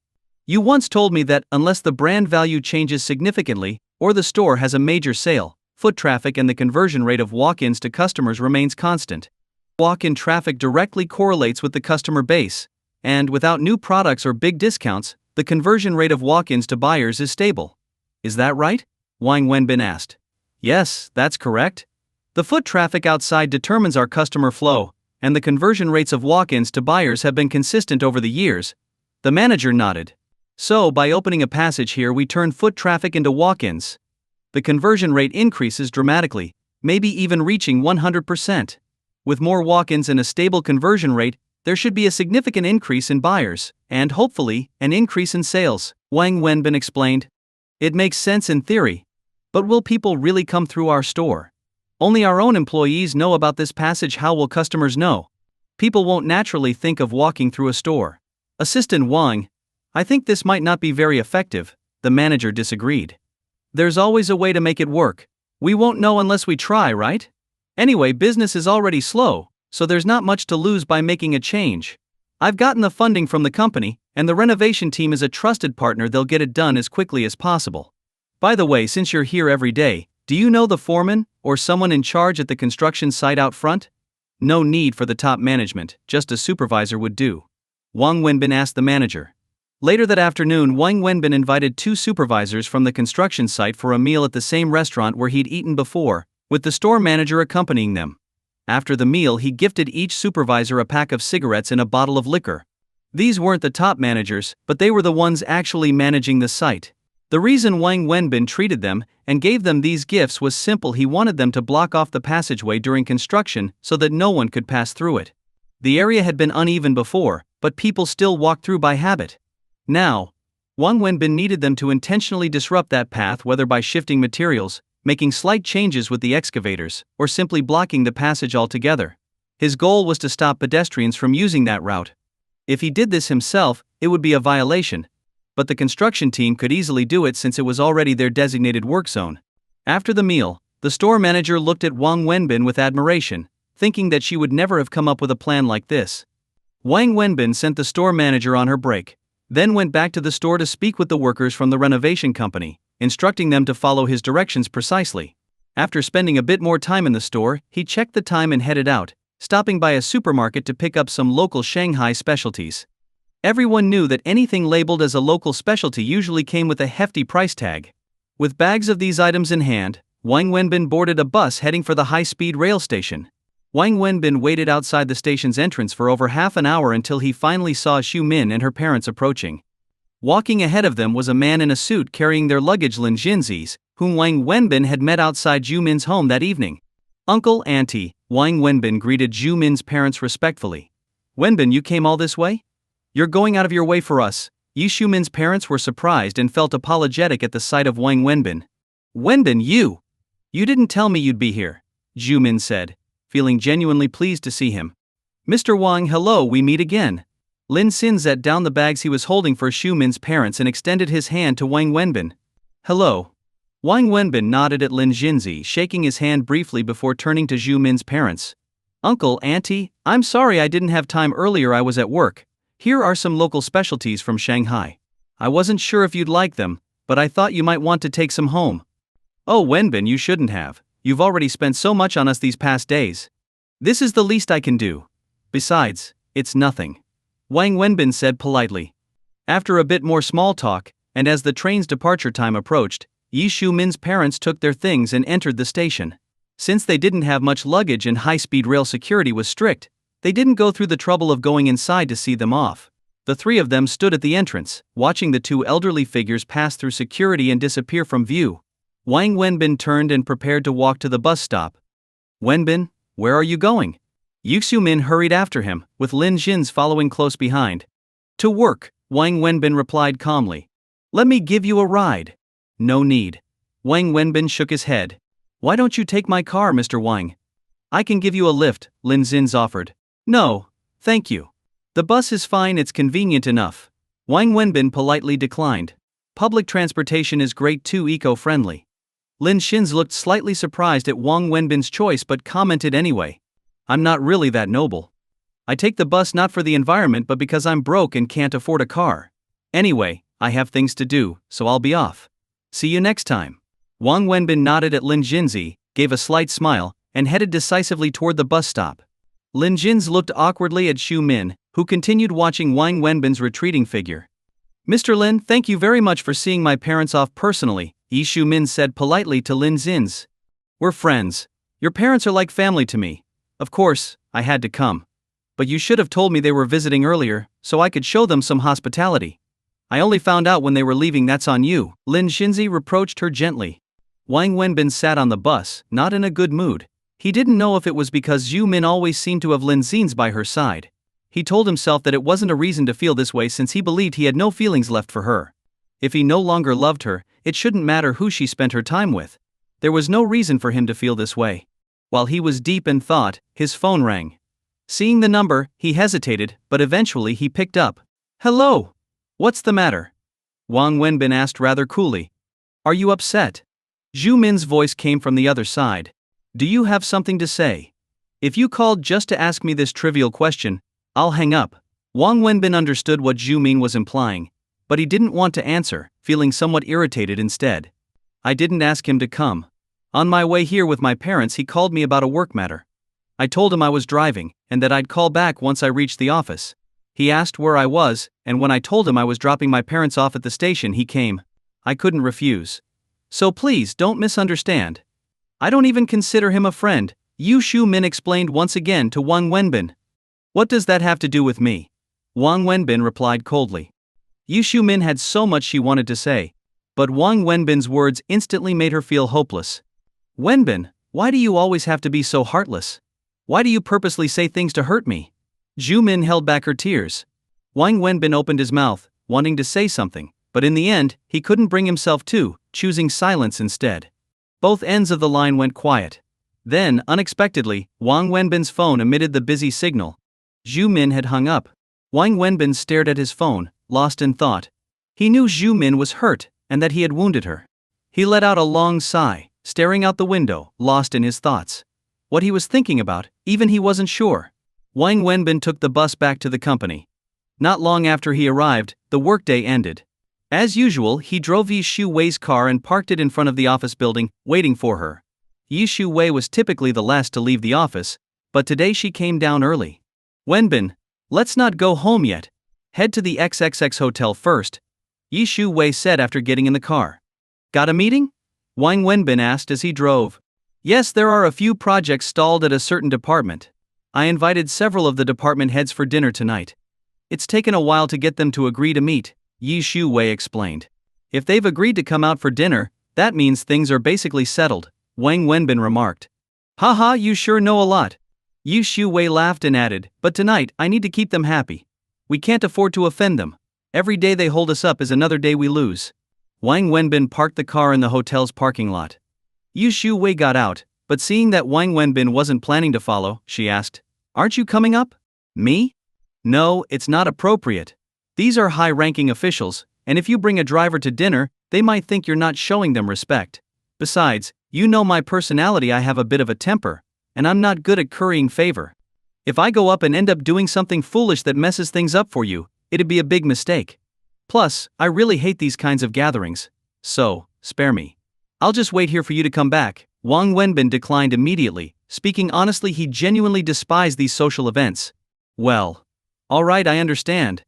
"You once told me that unless the brand value changes significantly, or the store has a major sale, foot traffic and the conversion rate of walk-ins to customers remains constant. Walk-in traffic directly correlates with the customer base, and without new products or big discounts, the conversion rate of walk-ins to buyers is stable. Is that right?" Wang Wenbin asked. "Yes, that's correct. The foot traffic outside determines our customer flow, and the conversion rates of walk-ins to buyers have been consistent over the years." The manager nodded. "So, by opening a passage here, we turn foot traffic into walk-ins. The conversion rate increases dramatically, maybe even reaching 100%. With more walk-ins and a stable conversion rate, there should be a significant increase in buyers, and hopefully, an increase in sales," Wang Wenbin explained. "It makes sense in theory. But will people really come through our store? Only our own employees know about this passage. How will customers know? People won't naturally think of walking through a store." "Assistant Wang, I think this might not be very effective," the manager disagreed. "There's always a way to make it work. We won't know unless we try, right? Anyway, business is already slow, so there's not much to lose by making a change. I've gotten the funding from the company, and the renovation team is a trusted partner. They'll get it done as quickly as possible. By the way, since you're here every day, do you know the foreman, or someone in charge at the construction site out front?" "No need for the top management, just a supervisor would do," Wang Wenbin asked the manager. Later that afternoon, Wang Wenbin invited 2 supervisors from the construction site for a meal at the same restaurant where he'd eaten before, with the store manager accompanying them. After the meal, he gifted each supervisor a pack of cigarettes and a bottle of liquor. These weren't the top managers, but they were the ones actually managing the site. The reason Wang Wenbin treated them and gave them these gifts was simple. He wanted them to block off the passageway during construction so that no one could pass through it. The area had been uneven before, but people still walked through by habit. Now, Wang Wenbin needed them to intentionally disrupt that path, whether by shifting materials, making slight changes with the excavators, or simply blocking the passage altogether. His goal was to stop pedestrians from using that route. If he did this himself, it would be a violation, but the construction team could easily do it since it was already their designated work zone. After the meal, the store manager looked at Wang Wenbin with admiration, thinking that she would never have come up with a plan like this. Wang Wenbin sent the store manager on her break, then went back to the store to speak with the workers from the renovation company, instructing them to follow his directions precisely. After spending a bit more time in the store, he checked the time and headed out, stopping by a supermarket to pick up some local Shanghai specialties. Everyone knew that anything labeled as a local specialty usually came with a hefty price tag. With bags of these items in hand, Wang Wenbin boarded a bus heading for the high-speed rail station. Wang Wenbin waited outside the station's entrance for over half an hour until he finally saw Xu Min and her parents approaching. Walking ahead of them was a man in a suit carrying their luggage, Lin Jinzi's, whom Wang Wenbin had met outside Xu Min's home that evening. "Uncle, Auntie," Wang Wenbin greeted Xu Min's parents respectfully. "Wenbin, you came all this way? You're going out of your way for us." Xu Min's parents were surprised and felt apologetic at the sight of Wang Wenbin. "Wenbin, you didn't tell me you'd be here," Xu Min said, feeling genuinely pleased to see him. "Mr. Wang, hello, we meet again." Lin Xin set down the bags he was holding for Xu Min's parents and extended his hand to Wang Wenbin. "Hello." Wang Wenbin nodded at Lin Jinzi, shaking his hand briefly before turning to Xu Min's parents. "Uncle, Auntie, I'm sorry I didn't have time earlier, I was at work. Here are some local specialties from Shanghai. I wasn't sure if you'd like them, but I thought you might want to take some home." "Oh, Wenbin, you shouldn't have. You've already spent so much on us these past days. This is the least I can do. Besides, it's nothing," Wang Wenbin said politely. After a bit more small talk, and as the train's departure time approached, Xu Min's parents took their things and entered the station. Since they didn't have much luggage and high-speed rail security was strict, they didn't go through the trouble of going inside to see them off. The 3 of them stood at the entrance, watching the 2 elderly figures pass through security and disappear from view. Wang Wenbin turned and prepared to walk to the bus stop. "Wenbin, where are you going?" Yu Xiumin hurried after him, with Lin Jin's following close behind. To work, Wang Wenbin replied calmly. Let me give you a ride. No need. Wang Wenbin shook his head. Why don't you take my car, Mr. Wang? I can give you a lift, Lin Zins offered. No, thank you. The bus is fine, it's convenient enough. Wang Wenbin politely declined. Public transportation is great too, eco-friendly. Lin Xins looked slightly surprised at Wang Wenbin's choice but commented anyway. I'm not really that noble. I take the bus not for the environment but because I'm broke and can't afford a car. Anyway, I have things to do, so I'll be off. See you next time. Wang Wenbin nodded at Lin Jinzi, gave a slight smile, and headed decisively toward the bus stop. Lin Jins looked awkwardly at Xu Min, who continued watching Wang Wenbin's retreating figure. Mr. Lin, thank you very much for seeing my parents off personally, Yi Xu Min said politely to Lin Zins. We're friends. Your parents are like family to me. Of course, I had to come. But you should have told me they were visiting earlier, so I could show them some hospitality. I only found out when they were leaving, that's on you, Lin Xinzi reproached her gently. Wang Wenbin sat on the bus, not in a good mood. He didn't know if it was because Xu Min always seemed to have Lin Zins by her side. He told himself that it wasn't a reason to feel this way since he believed he had no feelings left for her. If he no longer loved her, it shouldn't matter who she spent her time with. There was no reason for him to feel this way. While he was deep in thought, his phone rang. Seeing the number, he hesitated, but eventually he picked up. Hello! What's the matter? Wang Wenbin asked rather coolly. Are you upset? Xu Min's voice came from the other side. Do you have something to say? If you called just to ask me this trivial question, I'll hang up. Wang Wenbin understood what Xu Min was implying, but he didn't want to answer, feeling somewhat irritated instead. I didn't ask him to come. On my way here with my parents, he called me about a work matter. I told him I was driving, and that I'd call back once I reached the office. He asked where I was, and when I told him I was dropping my parents off at the station, he came. I couldn't refuse. So please don't misunderstand. I don't even consider him a friend, Yu Xu Min explained once again to Wang Wenbin. What does that have to do with me? Wang Wenbin replied coldly. Yu Xu Min had so much she wanted to say, but Wang Wenbin's words instantly made her feel hopeless. Wenbin, why do you always have to be so heartless? Why do you purposely say things to hurt me? Xu Min held back her tears. Wang Wenbin opened his mouth, wanting to say something, but in the end, he couldn't bring himself to, choosing silence instead. Both ends of the line went quiet. Then, unexpectedly, Wang Wenbin's phone emitted the busy signal. Xu Min had hung up. Wang Wenbin stared at his phone, lost in thought. He knew Xu Min was hurt, and that he had wounded her. He let out a long sigh, staring out the window, lost in his thoughts. What he was thinking about, even he wasn't sure. Wang Wenbin took the bus back to the company. Not long after he arrived, the workday ended. As usual, he drove Yi Shu Wei's car and parked it in front of the office building, waiting for her. Yi Shu Wei was typically the last to leave the office, but today she came down early. Wenbin, let's not go home yet. Head to the XXX hotel first, Yi Shu Wei said after getting in the car. Got a meeting? Wang Wenbin asked as he drove. Yes, there are a few projects stalled at a certain department. I invited several of the department heads for dinner tonight. It's taken a while to get them to agree to meet, Yi Shu Wei explained. If they've agreed to come out for dinner, that means things are basically settled, Wang Wenbin remarked. Haha, you sure know a lot. Yi Shu Wei laughed and added, but tonight I need to keep them happy. We can't afford to offend them. Every day they hold us up is another day we lose. Wang Wenbin parked the car in the hotel's parking lot. Yi Shu Wei got out, but seeing that Wang Wenbin wasn't planning to follow, she asked, Aren't you coming up? Me? No, it's not appropriate. These are high-ranking officials, and if you bring a driver to dinner, they might think you're not showing them respect. Besides, you know my personality, I have a bit of a temper, and I'm not good at currying favor. If I go up and end up doing something foolish that messes things up for you, it'd be a big mistake. Plus, I really hate these kinds of gatherings. So, spare me. I'll just wait here for you to come back. Wang Wenbin declined immediately, speaking honestly he genuinely despised these social events. Well, alright, I understand.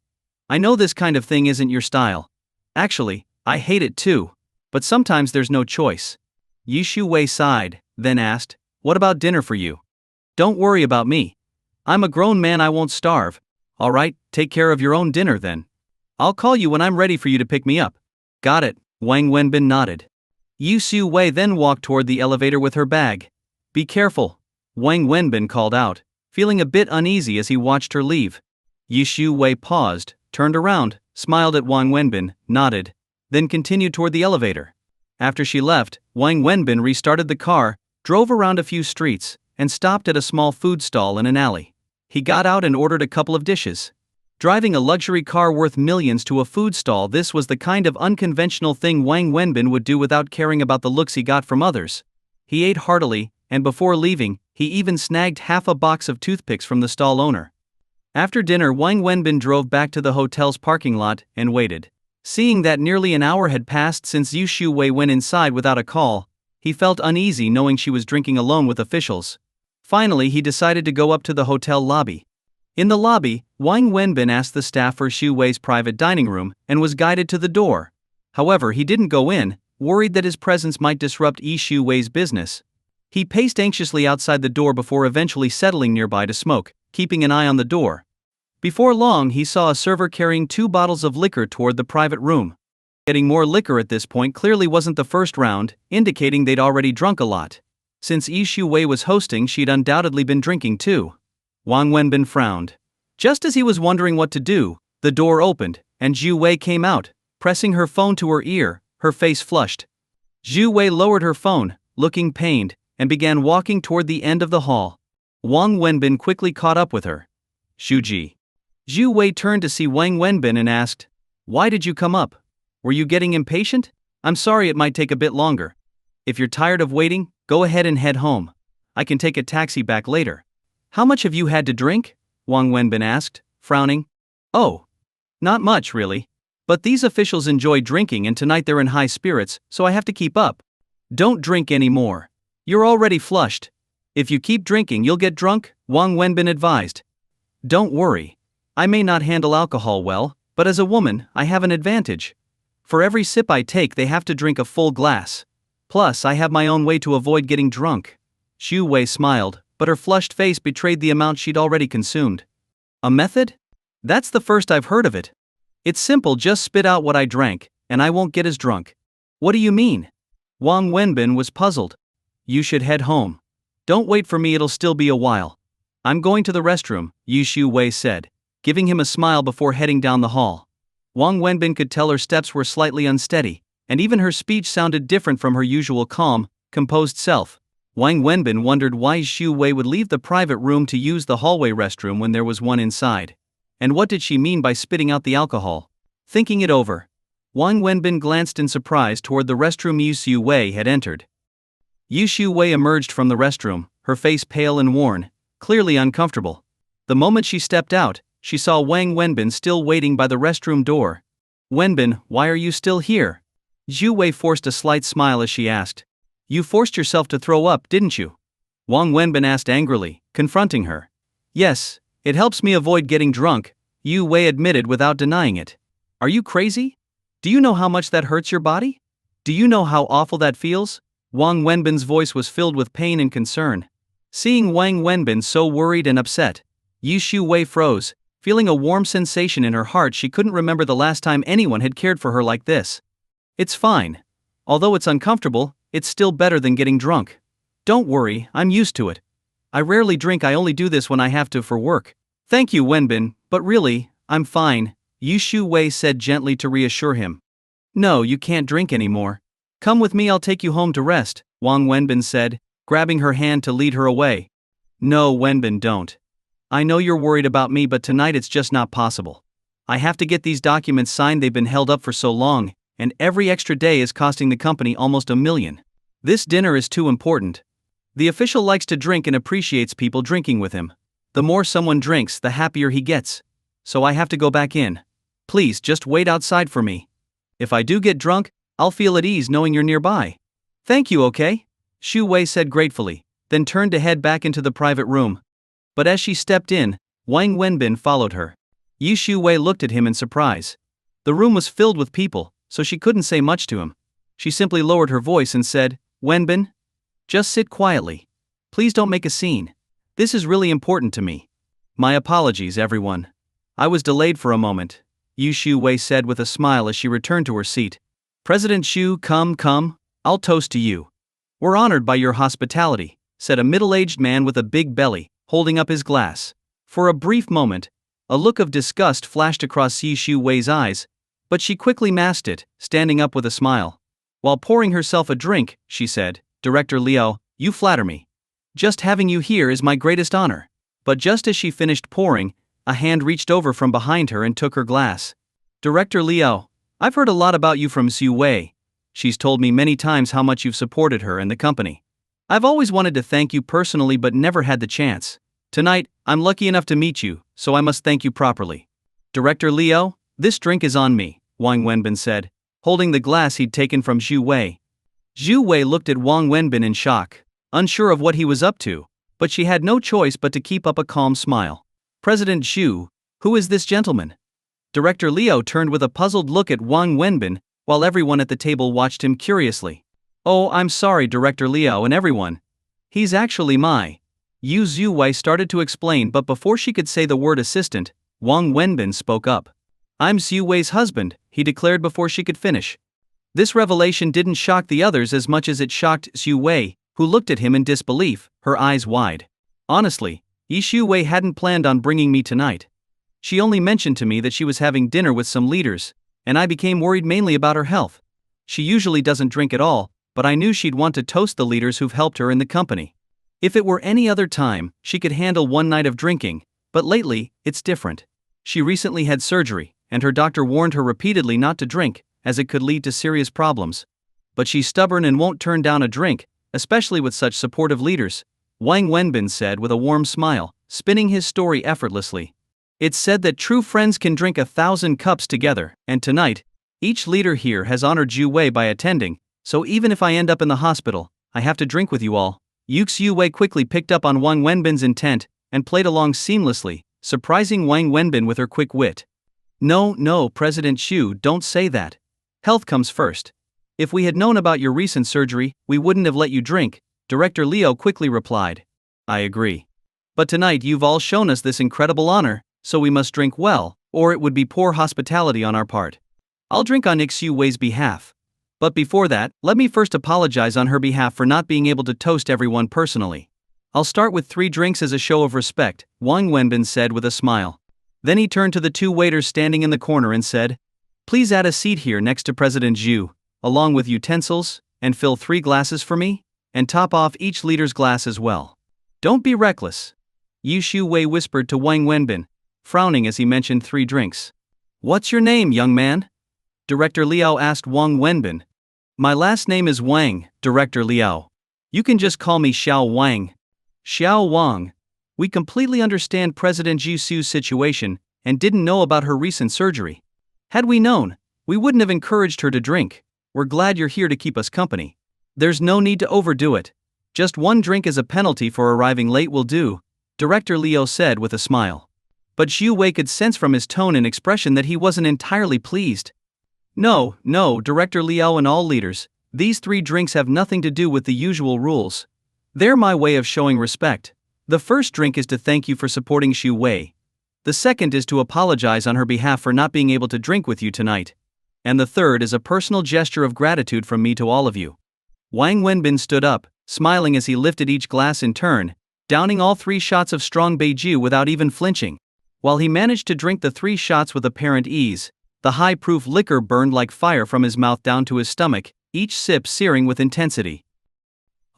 I know this kind of thing isn't your style. Actually, I hate it too. But sometimes there's no choice. Yi Shu Wei sighed, then asked, What about dinner for you? Don't worry about me. I'm a grown man, I won't starve. Alright, take care of your own dinner then. I'll call you when I'm ready for you to pick me up. Got it, Wang Wenbin nodded. Yi Shu Wei then walked toward the elevator with her bag. Be careful, Wang Wenbin called out, feeling a bit uneasy as he watched her leave. Yi Wei paused, turned around, smiled at Wang Wenbin, nodded, then continued toward the elevator. After she left, Wang Wenbin restarted the car, drove around a few streets, and stopped at a small food stall in an alley. He got out and ordered a couple of dishes. Driving a luxury car worth millions to a food stall, this was the kind of unconventional thing Wang Wenbin would do without caring about the looks he got from others. He ate heartily, and before leaving, he even snagged half a box of toothpicks from the stall owner. After dinner, Wang Wenbin drove back to the hotel's parking lot and waited. Seeing that nearly an hour had passed since Yi Wei went inside without a call, he felt uneasy knowing she was drinking alone with officials. Finally, he decided to go up to the hotel lobby. In the lobby, Wang Wenbin asked the staff for Xu Wei's private dining room and was guided to the door. However, he didn't go in, worried that his presence might disrupt Xu Wei's business. He paced anxiously outside the door before eventually settling nearby to smoke, keeping an eye on the door. Before long, he saw a server carrying 2 bottles of liquor toward the private room. Getting more liquor at this point clearly wasn't the first round, indicating they'd already drunk a lot. Since Xu Wei was hosting, she'd undoubtedly been drinking too. Wang Wenbin frowned. Just as he was wondering what to do, the door opened, and Xu Wei came out, pressing her phone to her ear, her face flushed. Xu Wei lowered her phone, looking pained, and began walking toward the end of the hall. Wang Wenbin quickly caught up with her. Shuji. Xu Wei turned to see Wang Wenbin and asked, "Why did you come up? Were you getting impatient? I'm sorry it might take a bit longer. If you're tired of waiting, go ahead and head home. I can take a taxi back later." "How much have you had to drink?" Wang Wenbin asked, frowning. "Oh, not much really. But these officials enjoy drinking and tonight they're in high spirits, so I have to keep up." "Don't drink anymore. You're already flushed. If you keep drinking you'll get drunk," Wang Wenbin advised. "Don't worry. I may not handle alcohol well, but as a woman, I have an advantage. For every sip I take they have to drink a full glass. Plus I have my own way to avoid getting drunk." Xu Wei smiled, but her flushed face betrayed the amount she'd already consumed. "A method? That's the first I've heard of it. It's simple, just spit out what I drank, and I won't get as drunk." "What do you mean?" Wang Wenbin was puzzled. "You should head home. Don't wait for me, it'll still be a while." "I'm going to the restroom," Xu Wei said, giving him a smile before heading down the hall. Wang Wenbin could tell her steps were slightly unsteady, and even her speech sounded different from her usual calm, composed self. Wang Wenbin wondered why Xu Wei would leave the private room to use the hallway restroom when there was one inside. And what did she mean by spitting out the alcohol? Thinking it over, Wang Wenbin glanced in surprise toward the restroom Xu Wei had entered. Xu Wei emerged from the restroom, her face pale and worn, clearly uncomfortable. The moment she stepped out, she saw Wang Wenbin still waiting by the restroom door. "Wenbin, why are you still here?" Xu Wei forced a slight smile as she asked. "You forced yourself to throw up, didn't you?" Wang Wenbin asked angrily, confronting her. "Yes, it helps me avoid getting drunk," Xu Wei admitted without denying it. "Are you crazy? Do you know how much that hurts your body? Do you know how awful that feels?" Wang Wenbin's voice was filled with pain and concern. Seeing Wang Wenbin so worried and upset, Xu Wei froze, feeling a warm sensation in her heart. She couldn't remember the last time anyone had cared for her like this. "It's fine. Although it's uncomfortable, it's still better than getting drunk. Don't worry, I'm used to it. I rarely drink, I only do this when I have to for work." "Thank you, Wenbin, but really, I'm fine," Xu Wei said gently to reassure him. "No, you can't drink anymore. Come with me, I'll take you home to rest," Wang Wenbin said, grabbing her hand to lead her away. "No, Wenbin, don't. I know you're worried about me, but tonight it's just not possible. I have to get these documents signed, they've been held up for so long, and every extra day is costing the company almost $1 million. This dinner is too important." The official likes to drink and appreciates people drinking with him. The more someone drinks, the happier he gets. So I have to go back in. Please just wait outside for me. If I do get drunk, I'll feel at ease knowing you're nearby. "Thank you, okay?" Xu Wei said gratefully, then turned to head back into the private room. But as she stepped in, Wang Wenbin followed her. Xu Wei looked at him in surprise. The room was filled with people, so she couldn't say much to him. She simply lowered her voice and said, "Wenbin, just sit quietly. Please don't make a scene. This is really important to me. My apologies, everyone. I was delayed for a moment," Xu Wei said with a smile as she returned to her seat. "President Xu, come, I'll toast to you. We're honored by your hospitality," said a middle-aged man with a big belly, holding up his glass. For a brief moment, a look of disgust flashed across Yi Shu Wei's eyes, but she quickly masked it, standing up with a smile. While pouring herself a drink, she said, "Director Liao, you flatter me. Just having you here is my greatest honor." But just as she finished pouring, a hand reached over from behind her and took her glass. "Director Liao, I've heard a lot about you from Xu Wei. She's told me many times how much you've supported her and the company. I've always wanted to thank you personally but never had the chance. Tonight, I'm lucky enough to meet you, so I must thank you properly." "Director Liao, this drink is on me," Wang Wenbin said, holding the glass he'd taken from Xu Wei. Xu Wei looked at Wang Wenbin in shock, unsure of what he was up to, but she had no choice but to keep up a calm smile. "President Xu, who is this gentleman?" Director Liao turned with a puzzled look at Wang Wenbin, while everyone at the table watched him curiously. "Oh, I'm sorry, Director Liao and everyone. He's actually my..." Yu Zhuwei started to explain, but before she could say the word assistant, Wang Wenbin spoke up. "I'm Xu Wei's husband," he declared before she could finish. This revelation didn't shock the others as much as it shocked Xu Wei, who looked at him in disbelief, her eyes wide. "Honestly, Yi Shu Wei hadn't planned on bringing me tonight. She only mentioned to me that she was having dinner with some leaders, and I became worried mainly about her health. She usually doesn't drink at all, but I knew she'd want to toast the leaders who've helped her in the company. If it were any other time, she could handle one night of drinking, but lately, it's different. She recently had surgery, and her doctor warned her repeatedly not to drink, as it could lead to serious problems. But she's stubborn and won't turn down a drink, especially with such supportive leaders," Wang Wenbin said with a warm smile, spinning his story effortlessly. "It's said that true friends can drink 1,000 cups together, and tonight, each leader here has honored Zhu Wei by attending, so even if I end up in the hospital, I have to drink with you all." Yu Wei quickly picked up on Wang Wenbin's intent and played along seamlessly, surprising Wang Wenbin with her quick wit. No, President Xu, don't say that. Health comes first. If we had known about your recent surgery, we wouldn't have let you drink," Director Liao quickly replied. "I agree. But tonight you've all shown us this incredible honor, so we must drink well, or it would be poor hospitality on our part. I'll drink on Xu Wei's behalf. But before that, let me first apologize on her behalf for not being able to toast everyone personally. I'll start with 3 drinks as a show of respect," Wang Wenbin said with a smile. Then he turned to the 2 waiters standing in the corner and said, "Please add a seat here next to President Xu, along with utensils, and fill 3 glasses for me, and top off each leader's glass as well. Don't be reckless." Yu Shu Wei whispered to Wang Wenbin, frowning as he mentioned 3 drinks. "What's your name, young man?" Director Liao asked Wang Wenbin. "My last name is Wang, Director Liao. You can just call me Xiao Wang." "Xiao Wang. We completely understand President Jisu's situation and didn't know about her recent surgery. Had we known, we wouldn't have encouraged her to drink. We're glad you're here to keep us company. There's no need to overdo it. Just 1 drink as a penalty for arriving late will do," Director Liao said with a smile. But Xu Wei could sense from his tone and expression that he wasn't entirely pleased. No, Director Liao and all leaders, these 3 drinks have nothing to do with the usual rules. They're my way of showing respect. The first drink is to thank you for supporting Xu Wei. The second is to apologize on her behalf for not being able to drink with you tonight. And the third is a personal gesture of gratitude from me to all of you." Wang Wenbin stood up, smiling as he lifted each glass in turn, downing all 3 shots of strong Beiju without even flinching. While he managed to drink the 3 shots with apparent ease, the high-proof liquor burned like fire from his mouth down to his stomach, each sip searing with intensity.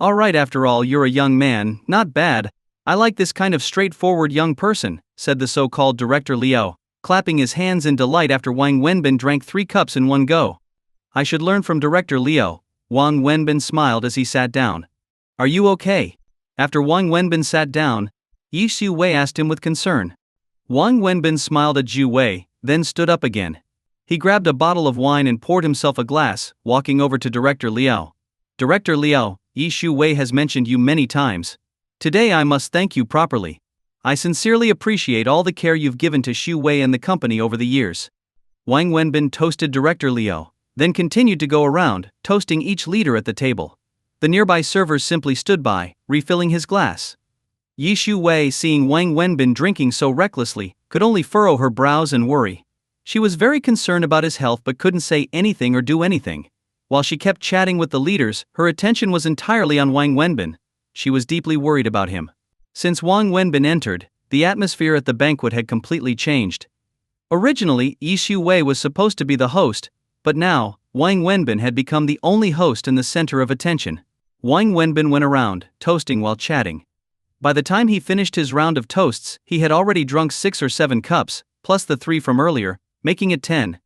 "All right, after all, you're a young man, not bad. I like this kind of straightforward young person," said the so-called Director Liao, clapping his hands in delight after Wang Wenbin drank 3 cups in one go. "I should learn from Director Liao," Wang Wenbin smiled as he sat down. "Are you okay?" After Wang Wenbin sat down, Yi Shu Wei asked him with concern. Wang Wenbin smiled at Zhu Wei, then stood up again. He grabbed a bottle of wine and poured himself a glass, walking over to Director Liao. "Director Liao, Yi Shu Wei has mentioned you many times. Today I must thank you properly. I sincerely appreciate all the care you've given to Xu Wei and the company over the years." Wang Wenbin toasted Director Liao, then continued to go around, toasting each leader at the table. The nearby servers simply stood by, refilling his glass. Yi Shu Wei, seeing Wang Wenbin drinking so recklessly, could only furrow her brows and worry. She was very concerned about his health but couldn't say anything or do anything. While she kept chatting with the leaders, her attention was entirely on Wang Wenbin. She was deeply worried about him. Since Wang Wenbin entered, the atmosphere at the banquet had completely changed. Originally, Yi Xiu-wei was supposed to be the host, but now, Wang Wenbin had become the only host and the center of attention. Wang Wenbin went around, toasting while chatting. By the time he finished his round of toasts, he had already drunk 6 or 7 cups, plus the 3 from earlier, making it 10.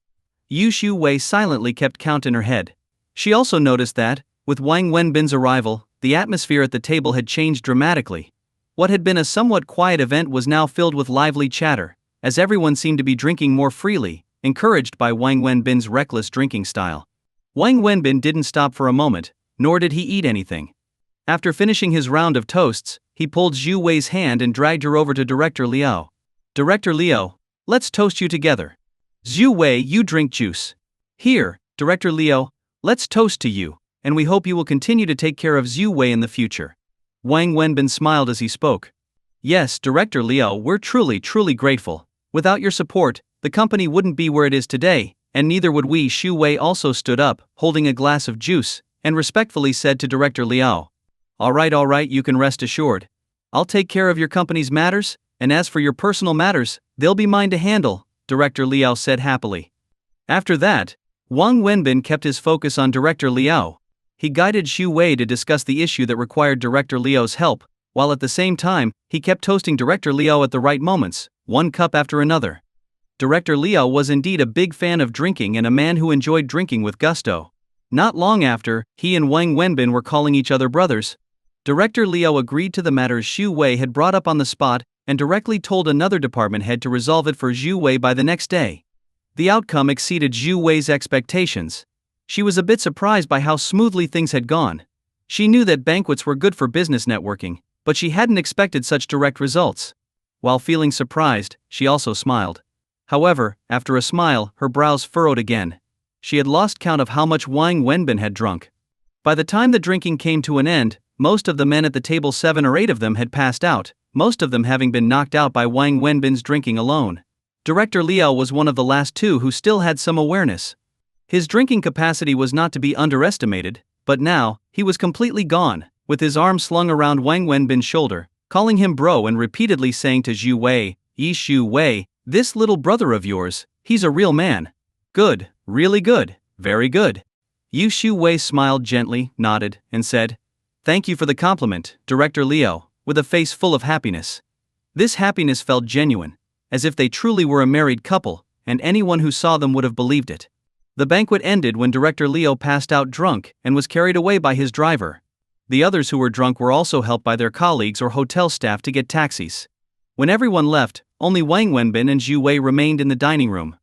Yi Xiu-wei silently kept count in her head. She also noticed that, with Wang Wenbin's arrival, the atmosphere at the table had changed dramatically. What had been a somewhat quiet event was now filled with lively chatter, as everyone seemed to be drinking more freely, encouraged by Wang Wenbin's reckless drinking style. Wang Wenbin didn't stop for a moment, nor did he eat anything. After finishing his round of toasts, he pulled Zhu Wei's hand and dragged her over to Director Liu. Director Liu, let's toast you together. Zhu Wei, you drink juice. Here, Director Liu, let's toast to you, and we hope you will continue to take care of Zhu Wei in the future. Wang Wenbin smiled as he spoke. Yes, Director Liu, we're truly grateful. Without your support, the company wouldn't be where it is today, and neither would we. Zhu Wei also stood up, holding a glass of juice, and respectfully said to Director Liu. All right, you can rest assured. I'll take care of your company's matters, and as for your personal matters, they'll be mine to handle, Director Liu said happily. After that, Wang Wenbin kept his focus on Director Liu. He guided Zhu Wei to discuss the issue that required Director Liu's help, while at the same time, he kept toasting Director Liu at the right moments, one cup after another. Director Liu was indeed a big fan of drinking and a man who enjoyed drinking with gusto. Not long after, he and Wang Wenbin were calling each other brothers. Director Liu agreed to the matters Zhu Wei had brought up on the spot and directly told another department head to resolve it for Zhu Wei by the next day. The outcome exceeded Zhu Wei's expectations. She was a bit surprised by how smoothly things had gone. She knew that banquets were good for business networking, but she hadn't expected such direct results. While feeling surprised, she also smiled. However, after a smile, her brows furrowed again. She had lost count of how much Wang Wenbin had drunk. By the time the drinking came to an end, most of the men at the table, 7 or 8 of them, had passed out, most of them having been knocked out by Wang Wenbin's drinking alone. Director Liu was one of the last 2 who still had some awareness. His drinking capacity was not to be underestimated, but now, he was completely gone, with his arm slung around Wang Wenbin's shoulder, calling him bro and repeatedly saying to Zhu Wei, Yi Xiu-wei, this little brother of yours, he's a real man. Good, really good, very good. Yi Xiu-wei smiled gently, nodded, and said, Thank you for the compliment, Director Liu, with a face full of happiness. This happiness felt genuine, as if they truly were a married couple, and anyone who saw them would have believed it. The banquet ended when Director Liu passed out drunk and was carried away by his driver. The others who were drunk were also helped by their colleagues or hotel staff to get taxis. When everyone left, only Wang Wenbin and Zhu Wei remained in the dining room.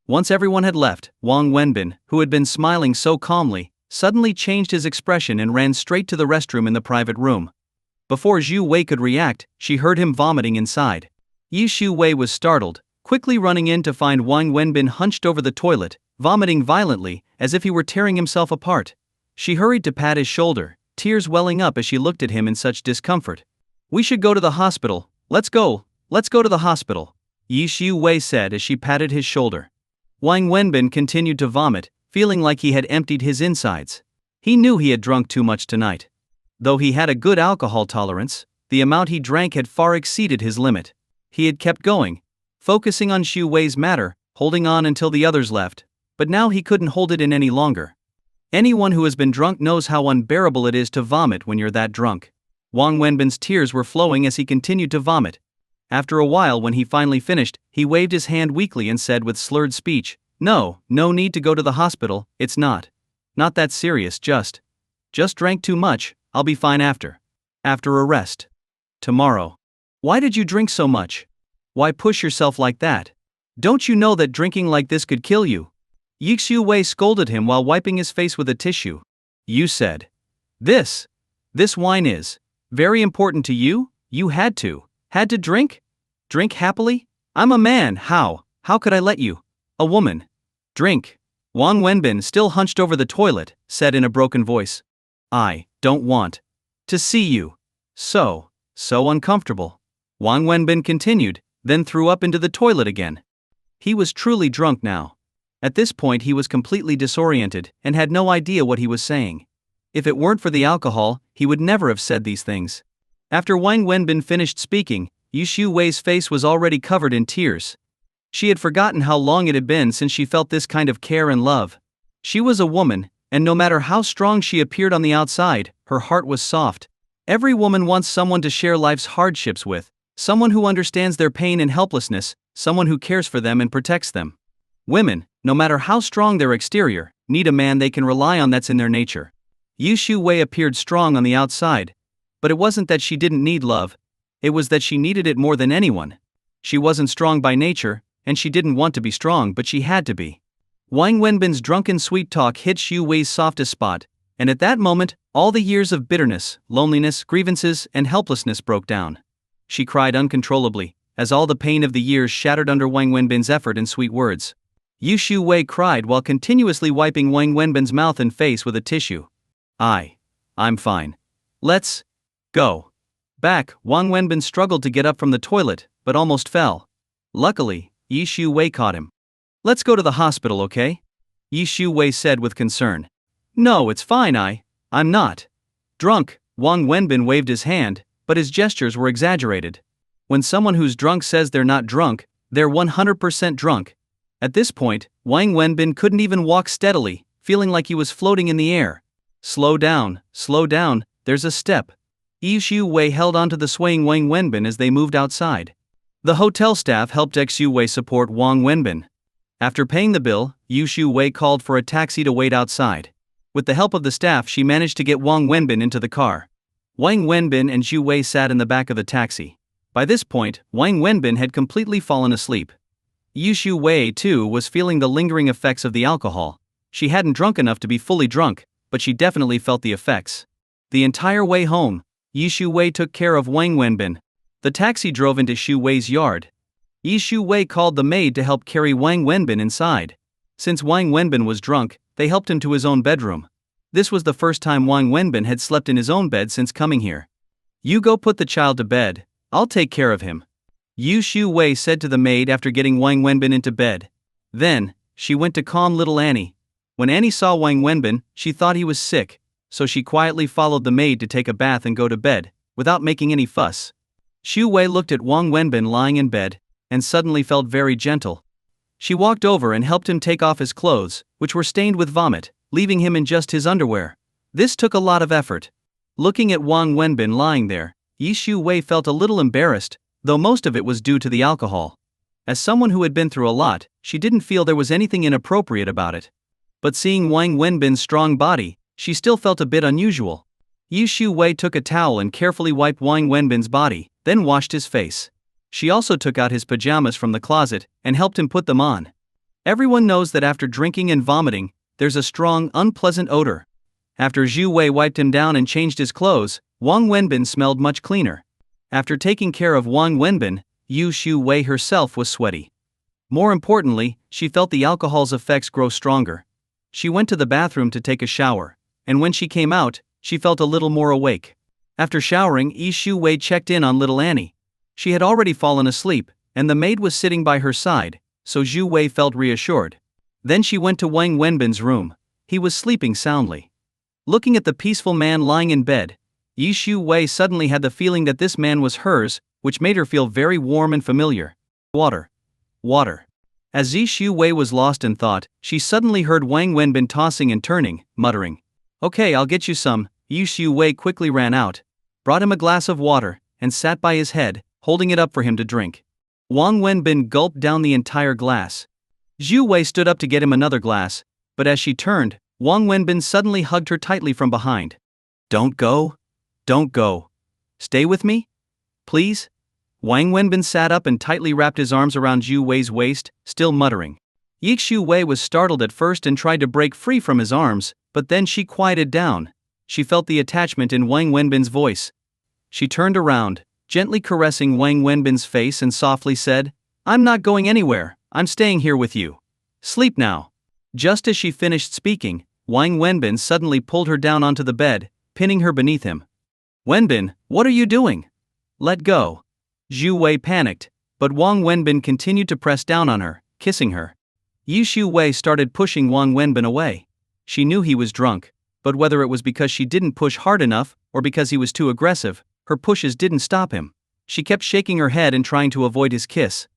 Once everyone had left, Wang Wenbin, who had been smiling so calmly, suddenly changed his expression and ran straight to the restroom in the private room. Before Zhu Wei could react, she heard him vomiting inside. Yi Xiu-wei was startled, quickly running in to find Wang Wenbin hunched over the toilet, vomiting violently, as if he were tearing himself apart. She hurried to pat his shoulder, tears welling up as she looked at him in such discomfort. We should go to the hospital, let's go to the hospital, Yi Xiu-wei said as she patted his shoulder. Wang Wenbin continued to vomit, feeling like he had emptied his insides. He knew he had drunk too much tonight. Though he had a good alcohol tolerance, the amount he drank had far exceeded his limit. He had kept going, focusing on Zhu Wei's matter, holding on until the others left, but now he couldn't hold it in any longer. Anyone who has been drunk knows how unbearable it is to vomit when you're that drunk. Wang Wenbin's tears were flowing as he continued to vomit. After a while, when he finally finished, he waved his hand weakly and said with slurred speech, No need to go to the hospital, it's not that serious, just drank too much, I'll be fine after a rest. Tomorrow. Why did you drink so much? Why push yourself like that? Don't you know that drinking like this could kill you? Yi Xiu-wei scolded him while wiping his face with a tissue. You said. This wine is very important to you? You had to drink? Drink happily? I'm a man, how could I let you, a woman, drink? Wang Wenbin, still hunched over the toilet, said in a broken voice. I don't want to see you. So uncomfortable. Wang Wenbin continued, then threw up into the toilet again. He was truly drunk now. At this point he was completely disoriented and had no idea what he was saying. If it weren't for the alcohol, he would never have said these things. After Wang Wenbin finished speaking, Yu Shu-wei's face was already covered in tears. She had forgotten how long it had been since she felt this kind of care and love. She was a woman, and no matter how strong she appeared on the outside, her heart was soft. Every woman wants someone to share life's hardships with, someone who understands their pain and helplessness, someone who cares for them and protects them. Women, no matter how strong their exterior, need a man they can rely on that's in their nature. Yu Shu-wei appeared strong on the outside, but it wasn't that she didn't need love, it was that she needed it more than anyone. She wasn't strong by nature, and she didn't want to be strong, but she had to be. Wang Wenbin's drunken sweet talk hit Shu-wei's softest spot, and at that moment, all the years of bitterness, loneliness, grievances, and helplessness broke down. She cried uncontrollably, as all the pain of the years shattered under Wang Wenbin's effort and sweet words. Yu Shu-wei cried while continuously wiping Wang Wenbin's mouth and face with a tissue. I'm fine. Let's go. Back, Wang Wenbin struggled to get up from the toilet, but almost fell. Luckily, Yu Shu-wei caught him. Let's go to the hospital, okay? Yu Shu-wei said with concern. No, it's fine, I'm not drunk. Wang Wenbin waved his hand, but his gestures were exaggerated. When someone who's drunk says they're not drunk, they're 100% drunk. At this point, Wang Wenbin couldn't even walk steadily, feeling like he was floating in the air. Slow down, there's a step. Yu Shu-wei held onto the swaying Wang Wenbin as they moved outside. The hotel staff helped Xu-wei support Wang Wenbin. After paying the bill, Yu Shu-wei called for a taxi to wait outside. With the help of the staff, she managed to get Wang Wenbin into the car. Wang Wenbin and Xu-wei sat in the back of the taxi. By this point, Wang Wenbin had completely fallen asleep. Yu Shu-wei, too, was feeling the lingering effects of the alcohol. She hadn't drunk enough to be fully drunk, but she definitely felt the effects. The entire way home, Yu Shu-wei took care of Wang Wenbin. The taxi drove into Shu-wei's yard. Yu Shu-wei called the maid to help carry Wang Wenbin inside. Since Wang Wenbin was drunk, they helped him to his own bedroom. This was the first time Wang Wenbin had slept in his own bed since coming here. You go put the child to bed, I'll take care of him, Yu Shu-wei said to the maid after getting Wang Wenbin into bed. Then, she went to calm little Annie. When Annie saw Wang Wenbin, she thought he was sick, so she quietly followed the maid to take a bath and go to bed, without making any fuss. Shu-wei looked at Wang Wenbin lying in bed, and suddenly felt very gentle. She walked over and helped him take off his clothes, which were stained with vomit, leaving him in just his underwear. This took a lot of effort. Looking at Wang Wenbin lying there, Yu Shu-wei felt a little embarrassed, though most of it was due to the alcohol. As someone who had been through a lot, she didn't feel there was anything inappropriate about it. But seeing Wang Wenbin's strong body, she still felt a bit unusual. Yu Shu-wei took a towel and carefully wiped Wang Wenbin's body, then washed his face. She also took out his pajamas from the closet and helped him put them on. Everyone knows that after drinking and vomiting, there's a strong, unpleasant odor. After Shu-wei wiped him down and changed his clothes, Wang Wenbin smelled much cleaner. After taking care of Wang Wenbin, Yu Shu-wei herself was sweaty. More importantly, she felt the alcohol's effects grow stronger. She went to the bathroom to take a shower, and when she came out, she felt a little more awake. After showering, Yu Shu-wei checked in on little Annie. She had already fallen asleep, and the maid was sitting by her side, so Shu-wei felt reassured. Then she went to Wang Wenbin's room. He was sleeping soundly. Looking at the peaceful man lying in bed, Yu Shu-wei suddenly had the feeling that this man was hers, which made her feel very warm and familiar. Water. As Yu Shu-wei was lost in thought, she suddenly heard Wang Wenbin tossing and turning, muttering, "Okay, I'll get you some." Yu Shu-wei quickly ran out, brought him a glass of water, and sat by his head, holding it up for him to drink. Wang Wenbin gulped down the entire glass. Shu-wei stood up to get him another glass, but as she turned, Wang Wenbin suddenly hugged her tightly from behind. Don't go. Stay with me? Please?" Wang Wenbin sat up and tightly wrapped his arms around Shu-wei's waist, still muttering. Yu Shu-wei was startled at first and tried to break free from his arms, but then she quieted down. She felt the attachment in Wang Wenbin's voice. She turned around, gently caressing Wang Wenbin's face, and softly said, "I'm not going anywhere, I'm staying here with you. Sleep now." Just as she finished speaking, Wang Wenbin suddenly pulled her down onto the bed, pinning her beneath him. "Wenbin, what are you doing? Let go." Shu-wei panicked, but Wang Wenbin continued to press down on her, kissing her. Yu Shu-wei started pushing Wang Wenbin away. She knew he was drunk, but whether it was because she didn't push hard enough or because he was too aggressive, her pushes didn't stop him. She kept shaking her head and trying to avoid his kiss.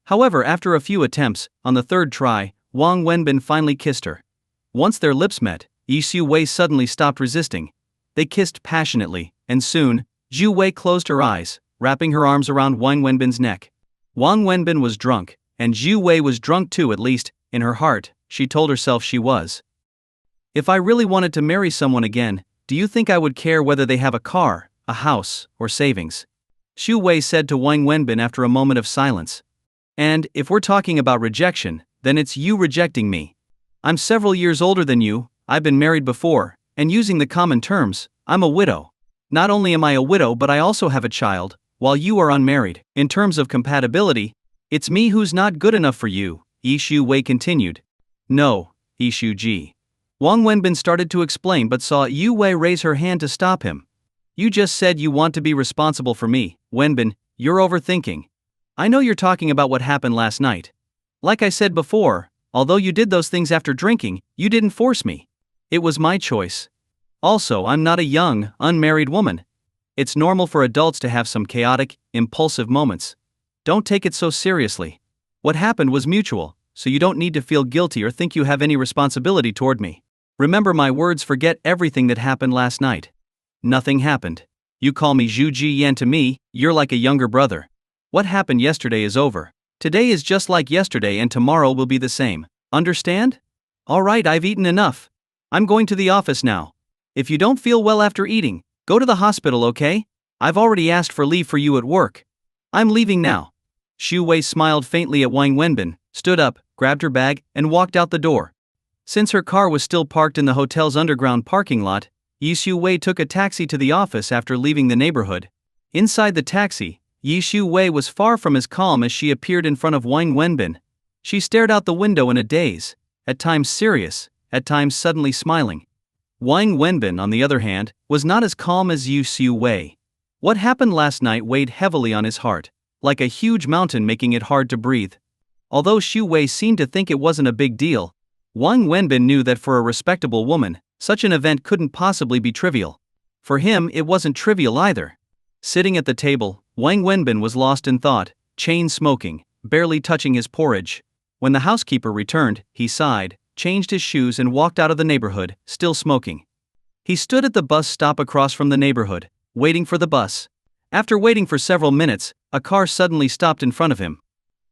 However, after a few attempts, on the third try, Wang Wenbin finally kissed her. Once their lips met, Yi Xiu Wei suddenly stopped resisting. They kissed passionately, and soon, Zhu Wei closed her eyes, wrapping her arms around Wang Wenbin's neck. Wang Wenbin was drunk, and Zhu Wei was drunk too, at least, in her heart, she told herself she was. If I really wanted to marry someone again, do you think I would care whether they have a car, a house, or savings? Zhu Wei said to Wang Wenbin after a moment of silence. And, if we're talking about rejection, then it's you rejecting me. I'm several years older than you, I've been married before, and using the common terms, I'm a widow. Not only am I a widow but I also have a child, while you are unmarried. In terms of compatibility, it's me who's not good enough for you, Yi Xiu Wei continued. No, Yi Xiu Ji. Wang Wenbin started to explain but saw Yu Wei raise her hand to stop him. You just said you want to be responsible for me, Wenbin, you're overthinking. I know you're talking about what happened last night. Like I said before, although you did those things after drinking, you didn't force me. It was my choice. Also, I'm not a young, unmarried woman. It's normal for adults to have some chaotic, impulsive moments. Don't take it so seriously. What happened was mutual, so you don't need to feel guilty or think you have any responsibility toward me. Remember my words, forget everything that happened last night. Nothing happened. You call me Zhu Ji Yan, to me, you're like a younger brother. What happened yesterday is over. Today is just like yesterday and tomorrow will be the same. Understand? Alright, I've eaten enough. I'm going to the office now. If you don't feel well after eating, go to the hospital, okay? I've already asked for leave for you at work. I'm leaving now. Xu Wei smiled faintly at Wang Wenbin, stood up, grabbed her bag, and walked out the door. Since her car was still parked in the hotel's underground parking lot, Yi Xiu Wei took a taxi to the office after leaving the neighborhood. Inside the taxi, Yi Xiu Wei was far from as calm as she appeared in front of Wang Wenbin. She stared out the window in a daze, at times serious, at times suddenly smiling. Wang Wenbin, on the other hand, was not as calm as Yi Xiu Wei. What happened last night weighed heavily on his heart, like a huge mountain, making it hard to breathe. Although Xu Wei seemed to think it wasn't a big deal, Wang Wenbin knew that for a respectable woman, such an event couldn't possibly be trivial. For him, it wasn't trivial either. Sitting at the table, Wang Wenbin was lost in thought, chain smoking, barely touching his porridge. When the housekeeper returned, he sighed, changed his shoes and walked out of the neighborhood, still smoking. He stood at the bus stop across from the neighborhood, waiting for the bus. After waiting for several minutes, a car suddenly stopped in front of him.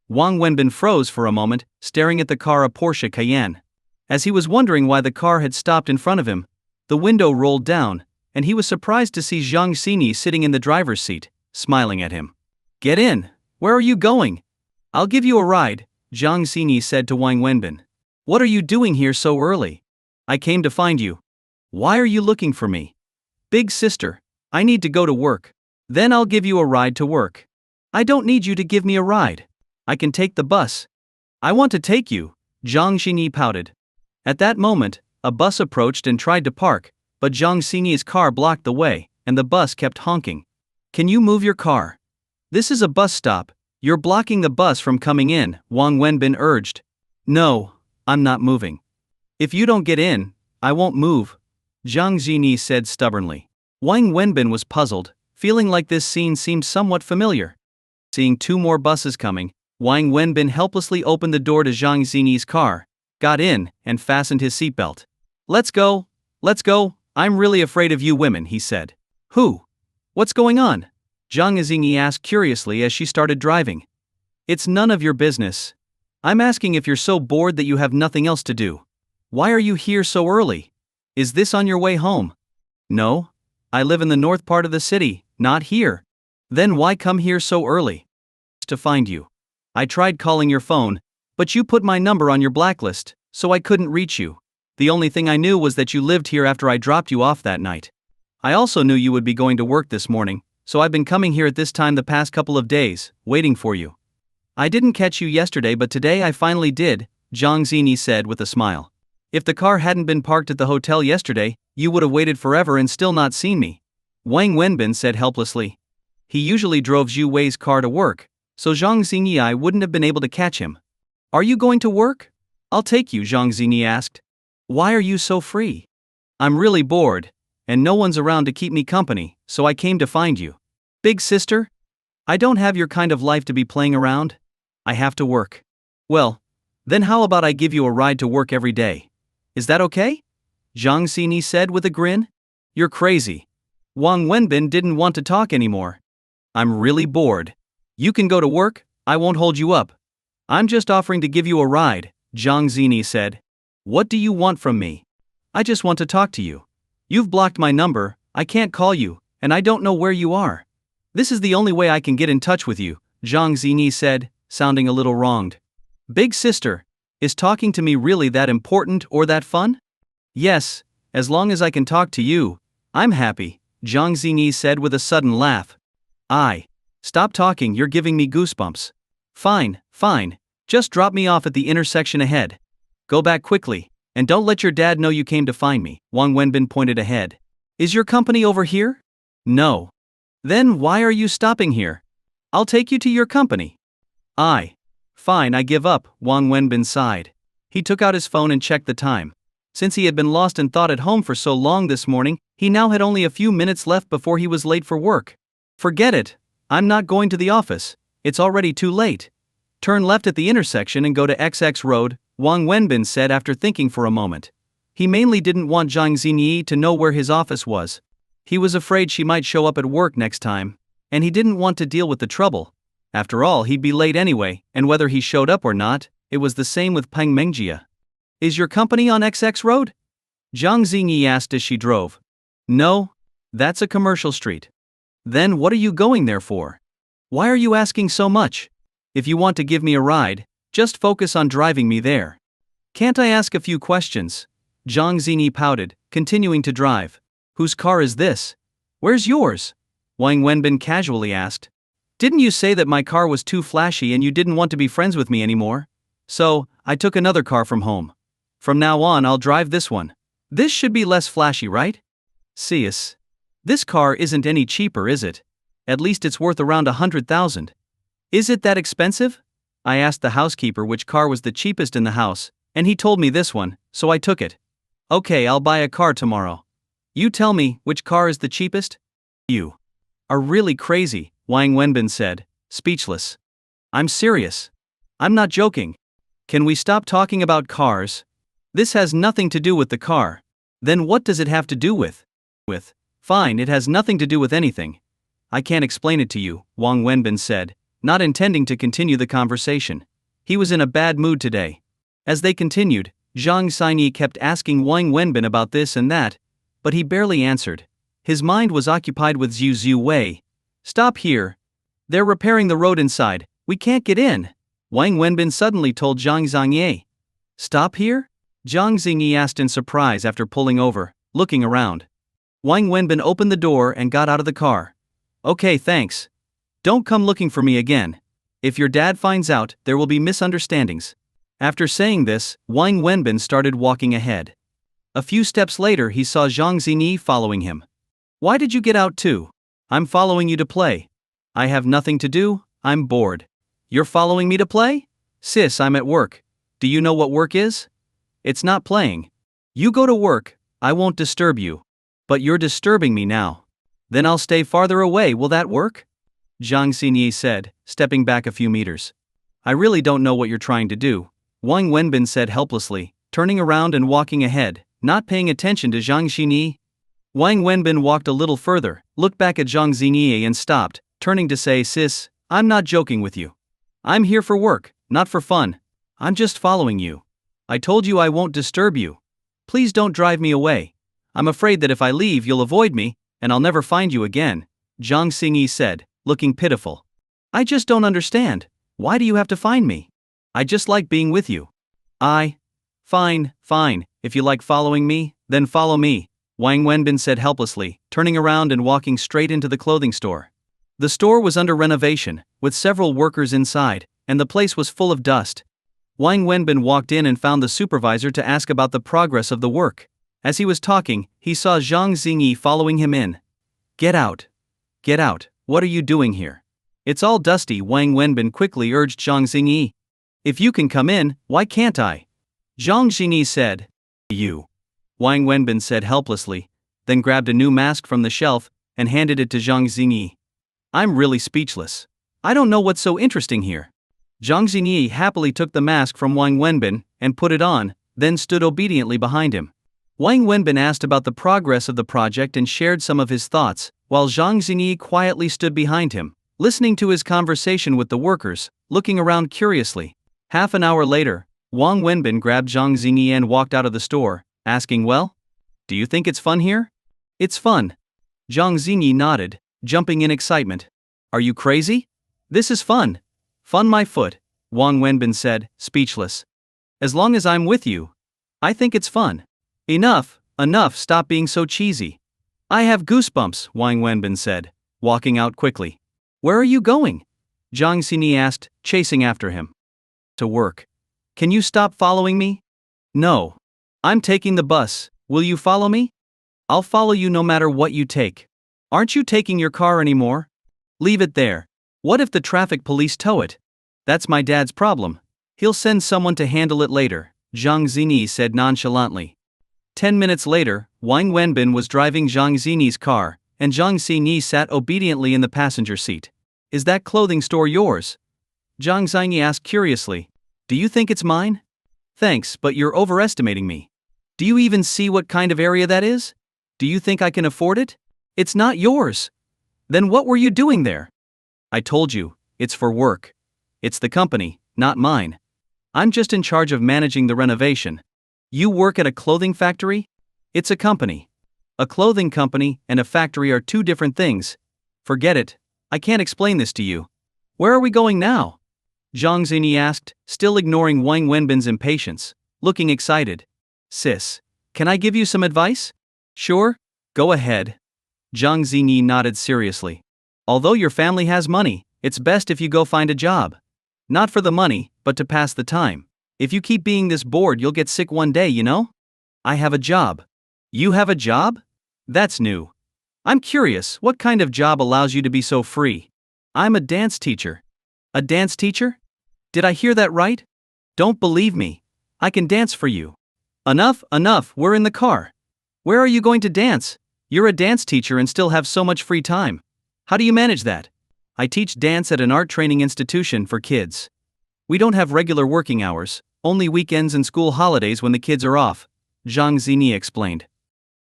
Wang Wenbin froze for a moment, staring at the car, a Porsche Cayenne. As he was wondering why the car had stopped in front of him, the window rolled down, and he was surprised to see Jang Xingi sitting in the driver's seat, smiling at him. Get in. Where are you going? I'll give you a ride, Jang Xingi said to Wang Wenbin. What are you doing here so early? I came to find you. Why are you looking for me? Big sister, I need to go to work. Then I'll give you a ride to work. I don't need you to give me a ride. I can take the bus. I want to take you, Jang Xingi pouted. At that moment, a bus approached and tried to park, but Jang Xingi's car blocked the way, and the bus kept honking. Can you move your car? This is a bus stop. You're blocking the bus from coming in, Wang Wenbin urged. No, I'm not moving. If you don't get in, I won't move, Jang Xingi said stubbornly. Wang Wenbin was puzzled, feeling like this scene seemed somewhat familiar. Seeing two more buses coming, Wang Wenbin helplessly opened the door to Jang Xingi's car, got in, and fastened his seatbelt. Let's go, I'm really afraid of you women, he said. Who? What's going on? Jang Xingi asked curiously as she started driving. It's none of your business. I'm asking if you're so bored that you have nothing else to do. Why are you here so early? Is this on your way home? No. I live in the north part of the city, not here. Then why come here so early? To find you. I tried calling your phone, but you put my number on your blacklist, so I couldn't reach you. The only thing I knew was that you lived here after I dropped you off that night. I also knew you would be going to work this morning, so I've been coming here at this time the past couple of days, waiting for you. I didn't catch you yesterday, but today I finally did, Jang Xingi said with a smile. If the car hadn't been parked at the hotel yesterday, you would have waited forever and still not seen me. Wang Wenbin said helplessly. He usually drove Zhu Wei's car to work, so Jang Xingi wouldn't have been able to catch him. Are you going to work? I'll take you, Jang Xingi asked. Why are you so free? I'm really bored, and no one's around to keep me company, so I came to find you. Big sister? I don't have your kind of life to be playing around. I have to work. Well, then how about I give you a ride to work every day? Is that okay? Jang Xingi said with a grin. You're crazy. Wang Wenbin didn't want to talk anymore. I'm really bored. You can go to work, I won't hold you up. I'm just offering to give you a ride, Jang Xingi said. What do you want from me? I just want to talk to you. You've blocked my number, I can't call you, and I don't know where you are. This is the only way I can get in touch with you, Jang Xingi said, sounding a little wronged. Big sister, is talking to me really that important or that fun? Yes, as long as I can talk to you, I'm happy, Jang Xingi said with a sudden laugh. Stop talking, you're giving me goosebumps. Fine, just drop me off at the intersection ahead. Go back quickly, and don't let your dad know you came to find me, Wang Wenbin pointed ahead. Is your company over here? No. Then why are you stopping here? I'll take you to your company. Fine, I give up, Wang Wenbin sighed. He took out his phone and checked the time. Since he had been lost in thought at home for so long this morning, he now had only a few minutes left before he was late for work. Forget it. I'm not going to the office. It's already too late. Turn left at the intersection and go to XX Road, Wang Wenbin said after thinking for a moment. He mainly didn't want Jang Xinyi to know where his office was. He was afraid she might show up at work next time, and he didn't want to deal with the trouble. After all, he'd be late anyway, and whether he showed up or not, it was the same with Peng Mengjia. Is your company on XX Road? Jang Xinyi asked as she drove. No, that's a commercial street. Then what are you going there for? Why are you asking so much? If you want to give me a ride, just focus on driving me there. Can't I ask a few questions? Jang Xinyi pouted, continuing to drive. Whose car is this? Where's yours? Wang Wenbin casually asked. Didn't you say that my car was too flashy and you didn't want to be friends with me anymore? So, I took another car from home. From now on I'll drive this one. This should be less flashy, right? Sis. This car isn't any cheaper, is it? At least it's worth around 100,000. Is it that expensive? I asked the housekeeper which car was the cheapest in the house, and he told me this one, so I took it. Okay, I'll buy a car tomorrow. You tell me which car is the cheapest? You are really crazy, Wang Wenbin said, speechless. I'm serious. I'm not joking. Can we stop talking about cars? This has nothing to do with the car. Then what does it have to do with? Fine, it has nothing to do with anything. I can't explain it to you, Wang Wenbin said, not intending to continue the conversation. He was in a bad mood today. As they continued, Jang Xinyi kept asking Wang Wenbin about this and that, but he barely answered. His mind was occupied with Zhu Wei. Stop here. They're repairing the road inside, we can't get in. Wang Wenbin suddenly told Zhang Xinyi. Stop here? Zhang Xinyi asked in surprise after pulling over, looking around. Wang Wenbin opened the door and got out of the car. Okay, thanks. Don't come looking for me again. If your dad finds out, there will be misunderstandings. After saying this, Wang Wenbin started walking ahead. A few steps later he saw Zhang Xinyi following him. Why did you get out too? I'm following you to play. I have nothing to do, I'm bored. You're following me to play? Sis, I'm at work. Do you know what work is? It's not playing. You go to work, I won't disturb you. But you're disturbing me now. Then I'll stay farther away, will that work? Zhang Xinyi said, stepping back a few meters. I really don't know what you're trying to do, Wang Wenbin said helplessly, turning around and walking ahead, not paying attention to Zhang Xinyi. Wang Wenbin walked a little further, looked back at Zhang Xinyi and stopped, turning to say, Sis, I'm not joking with you. I'm here for work, not for fun. I'm just following you. I told you I won't disturb you. Please don't drive me away. I'm afraid that if I leave you'll avoid me, and I'll never find you again, Zhang Xinyi said, looking pitiful. I just don't understand. Why do you have to find me? I just like being with you. Fine, if you like following me, then follow me, Wang Wenbin said helplessly, turning around and walking straight into the clothing store. The store was under renovation, with several workers inside, and the place was full of dust. Wang Wenbin walked in and found the supervisor to ask about the progress of the work. As he was talking, he saw Zhang Xinyi following him in. Get out. What are you doing here? It's all dusty, Wang Wenbin quickly urged Zhang Xinyi. If you can come in, why can't I? Zhang Xinyi said. You. Wang Wenbin said helplessly, then grabbed a new mask from the shelf and handed it to Zhang Xinyi. I'm really speechless. I don't know what's so interesting here. Jang Xingi happily took the mask from Wang Wenbin and put it on, then stood obediently behind him. Wang Wenbin asked about the progress of the project and shared some of his thoughts, while Jang Xingi quietly stood behind him, listening to his conversation with the workers, looking around curiously. Half an hour later, Wang Wenbin grabbed Jang Xingi and walked out of the store, asking, "Well? Do you think it's fun here?" "It's fun." Jang Xingi nodded, jumping in excitement. "Are you crazy? This is fun." "Fun my foot," Wang Wenbin said, speechless. "As long as I'm with you. I think it's fun." Enough, stop being so cheesy." "I have goosebumps," Wang Wenbin said, walking out quickly. "Where are you going?" Jang Xingi asked, chasing after him. "To work." "Can you stop following me?" "No. I'm taking the bus, will you follow me?" "I'll follow you no matter what you take." "Aren't you taking your car anymore?" "Leave it there. What if the traffic police tow it?" "That's my dad's problem. He'll send someone to handle it later," Zhang Xini said nonchalantly. 10 minutes later, Wang Wenbin was driving Zhang Xini's car, and Zhang Xini sat obediently in the passenger seat. "Is that clothing store yours?" Zhang Xini asked curiously. "Do you think it's mine?" "Thanks, but you're overestimating me. Do you even see what kind of area that is? Do you think I can afford it?" "It's not yours." "Then what were you doing there?" "I told you, it's for work. It's the company, not mine. I'm just in charge of managing the renovation." "You work at a clothing factory?" "It's a company." "A clothing company and a factory are two different things." "Forget it. I can't explain this to you." "Where are we going now?" Zhang Xini asked, still ignoring Wang Wenbin's impatience, looking excited. "Sis, can I give you some advice?" "Sure, go ahead." Zhang Xini nodded seriously. "Although your family has money, it's best if you go find a job. Not for the money, but to pass the time. If you keep being this bored, you'll get sick one day, you know?" "I have a job." "You have a job? That's new. I'm curious, what kind of job allows you to be so free?" "I'm a dance teacher." "A dance teacher? Did I hear that right?" "Don't believe me. I can dance for you." Enough, we're in the car." "Where are you going to dance? You're a dance teacher and still have so much free time. How do you manage that?" "I teach dance at an art training institution for kids. We don't have regular working hours, only weekends and school holidays when the kids are off," Zhang Xini explained.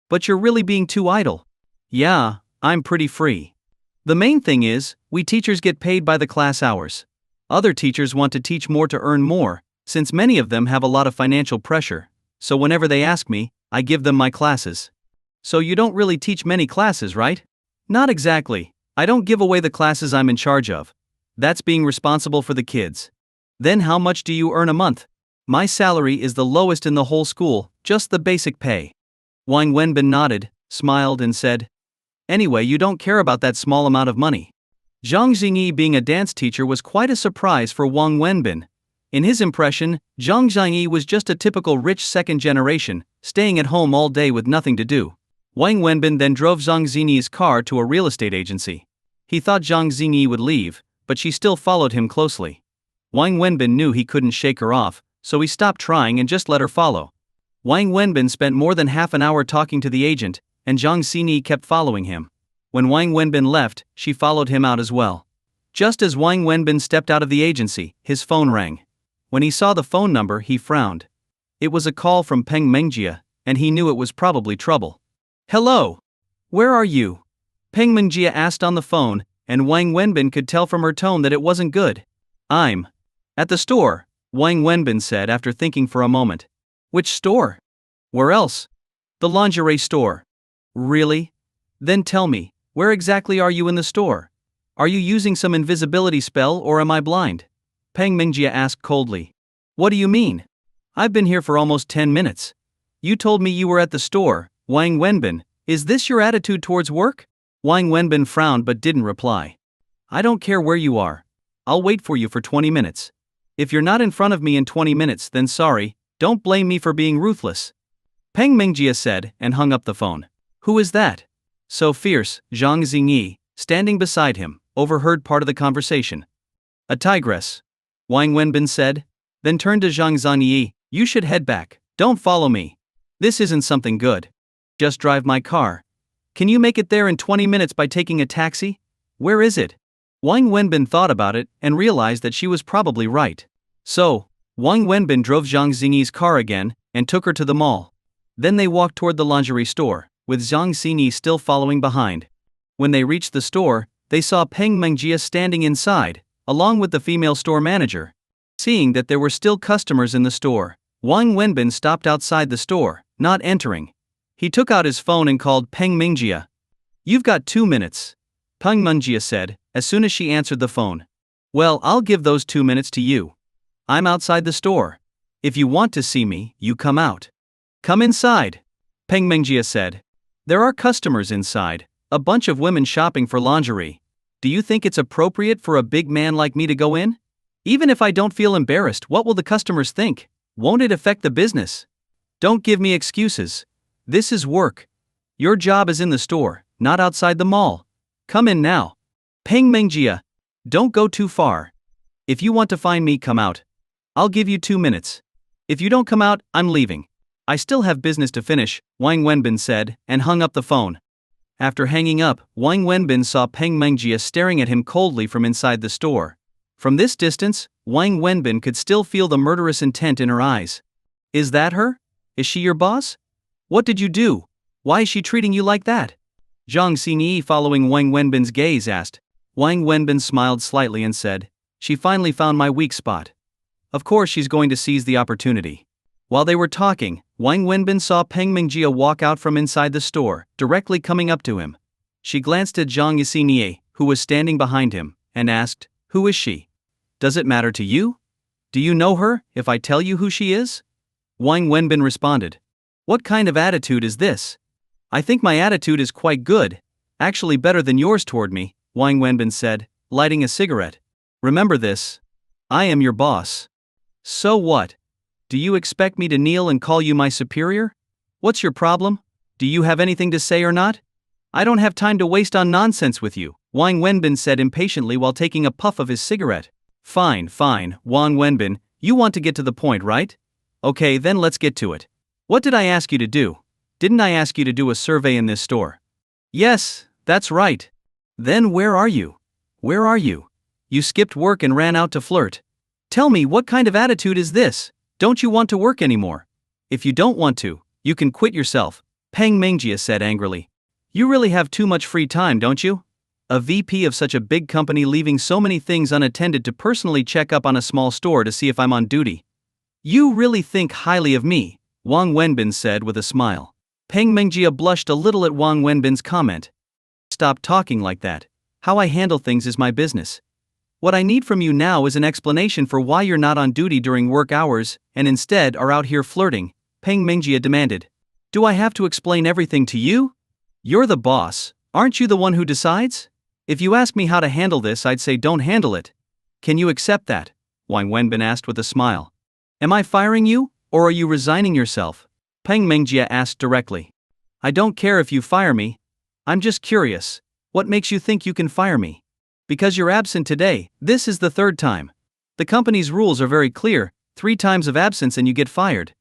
"But you're really being too idle." "Yeah, I'm pretty free. The main thing is, we teachers get paid by the class hours. Other teachers want to teach more to earn more, since many of them have a lot of financial pressure, so whenever they ask me, I give them my classes." "So you don't really teach many classes, right?" "Not exactly. I don't give away the classes I'm in charge of. That's being responsible for the kids." "Then how much do you earn a month?" "My salary is the lowest in the whole school, just the basic pay." Wang Wenbin nodded, smiled and said, "Anyway, you don't care about that small amount of money." Zhang Xingi being a dance teacher was quite a surprise for Wang Wenbin. In his impression, Zhang Xingi was just a typical rich second generation, staying at home all day with nothing to do. Wang Wenbin then drove Zhang Xini's car to a real estate agency. He thought Zhang Xingi would leave, but she still followed him closely. Wang Wenbin knew he couldn't shake her off, so he stopped trying and just let her follow. Wang Wenbin spent more than half an hour talking to the agent, and Zhang Xini kept following him. When Wang Wenbin left, she followed him out as well. Just as Wang Wenbin stepped out of the agency, his phone rang. When he saw the phone number, he frowned. It was a call from Peng Mengjia, and he knew it was probably trouble. "Hello. Where are you?" Peng Mengjia asked on the phone, and Wang Wenbin could tell from her tone that it wasn't good. "I'm at the store," Wang Wenbin said after thinking for a moment. "Which store?" "Where else?" "The lingerie store." "Really? Then tell me, where exactly are you in the store? Are you using some invisibility spell or am I blind?" Peng Mengjia asked coldly. "What do you mean? I've been here for almost 10 minutes. You told me you were at the store, Wang Wenbin. Is this your attitude towards work?" Wang Wenbin frowned but didn't reply. "I don't care where you are. I'll wait for you for 20 minutes. If you're not in front of me in 20 minutes, then sorry, don't blame me for being ruthless." Peng Mengjia said and hung up the phone. "Who is that?" So fierce, Zhang Xingi, standing beside him, overheard part of the conversation. "A tigress," Wang Wenbin said, then turned to Zhang Xinyi. "You should head back, don't follow me. This isn't something good. Just drive my car. Can you make it there in 20 minutes by taking a taxi?" Where is it? Wang Wenbin thought about it and realized that she was probably right. So, Wang Wenbin drove Jang Xingi's car again and took her to the mall. Then they walked toward the lingerie store, with Jang Xingi still following behind. When they reached the store, they saw Peng Mengjia standing inside, along with the female store manager. Seeing that there were still customers in the store, Wang Wenbin stopped outside the store, not entering. He took out his phone and called Peng Mengjia. "You've got 2 minutes," Peng Mengjia said, as soon as she answered the phone. "Well, I'll give those 2 minutes to you. I'm outside the store. If you want to see me, you come out." "Come inside," Peng Mengjia said. "There are customers inside, a bunch of women shopping for lingerie. Do you think it's appropriate for a big man like me to go in? Even if I don't feel embarrassed, what will the customers think? Won't it affect the business? Don't give me excuses. This is work. Your job is in the store, not outside the mall. Come in now." "Peng Mengjia, don't go too far. If you want to find me, come out. I'll give you 2 minutes. If you don't come out, I'm leaving. I still have business to finish," Wang Wenbin said, and hung up the phone. After hanging up, Wang Wenbin saw Peng Mengjia staring at him coldly from inside the store. From this distance, Wang Wenbin could still feel the murderous intent in her eyes. "Is that her? Is she your boss? What did you do? Why is she treating you like that?" Jang Xingi, following Wang Wenbin's gaze, asked. Wang Wenbin smiled slightly and said, "She finally found my weak spot. Of course she's going to seize the opportunity." While they were talking, Wang Wenbin saw Peng Mengjia walk out from inside the store, directly coming up to him. She glanced at Jang Xingi, who was standing behind him, and asked, "Who is she? Does it matter to you? Do you know her, if I tell you who she is?" Wang Wenbin responded. "What kind of attitude is this?" "I think my attitude is quite good, actually better than yours toward me," Wang Wenbin said, lighting a cigarette. "Remember this. I am your boss. So what? Do you expect me to kneel and call you my superior? What's your problem? Do you have anything to say or not? I don't have time to waste on nonsense with you," Wang Wenbin said impatiently while taking a puff of his cigarette. Fine, Wang Wenbin, you want to get to the point, right? Okay, then let's get to it. What did I ask you to do? Didn't I ask you to do a survey in this store?" "Yes, that's right." "Then where are you? Where are you? You skipped work and ran out to flirt. Tell me, what kind of attitude is this? Don't you want to work anymore? If you don't want to, you can quit yourself," Peng Mengjia said angrily. "You really have too much free time, don't you? A VP of such a big company leaving so many things unattended to personally check up on a small store to see if I'm on duty. You really think highly of me," Wang Wenbin said with a smile. Peng Mengjia blushed a little at Wang Wenbin's comment. "Stop talking like that. How I handle things is my business. What I need from you now is an explanation for why you're not on duty during work hours and instead are out here flirting," Peng Mengjia demanded. "Do I have to explain everything to you? You're the boss, aren't you the one who decides? If you ask me how to handle this, I'd say don't handle it. Can you accept that?" Wang Wenbin asked with a smile. "Am I firing you, or are you resigning yourself?" Peng Mengjia asked directly. "I don't care if you fire me. I'm just curious. What makes you think you can fire me? Because you're absent today, this is the 3rd time. The company's rules are very clear, 3 times of absence and you get fired.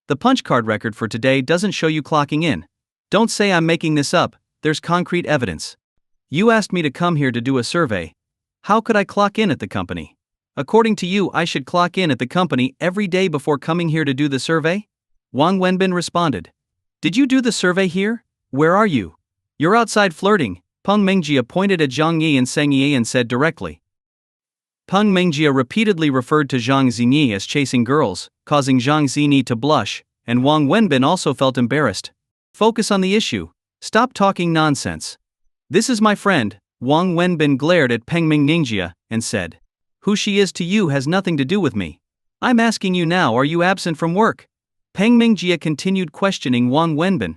The punch card record for today doesn't show you clocking in. Don't say I'm making this up, there's concrete evidence. You asked me to come here to do a survey. How could I clock in at the company? According to you, I should clock in at the company every day before coming here to do the survey?" Wang Wenbin responded. "Did you do the survey here? Where are you? You're outside flirting," Peng Mengjia pointed at Zhang Yi and Seng Yi and said directly. Peng Mengjia repeatedly referred to Zhang Xingi as chasing girls, causing Zhang Xingi to blush, and Wang Wenbin also felt embarrassed. "Focus on the issue. Stop talking nonsense." "This is my friend," Wang Wenbin glared at Peng Mengjia and said. "Who she is to you has nothing to do with me. I'm asking you now, are you absent from work?" Peng Mengjia continued questioning Wang Wenbin.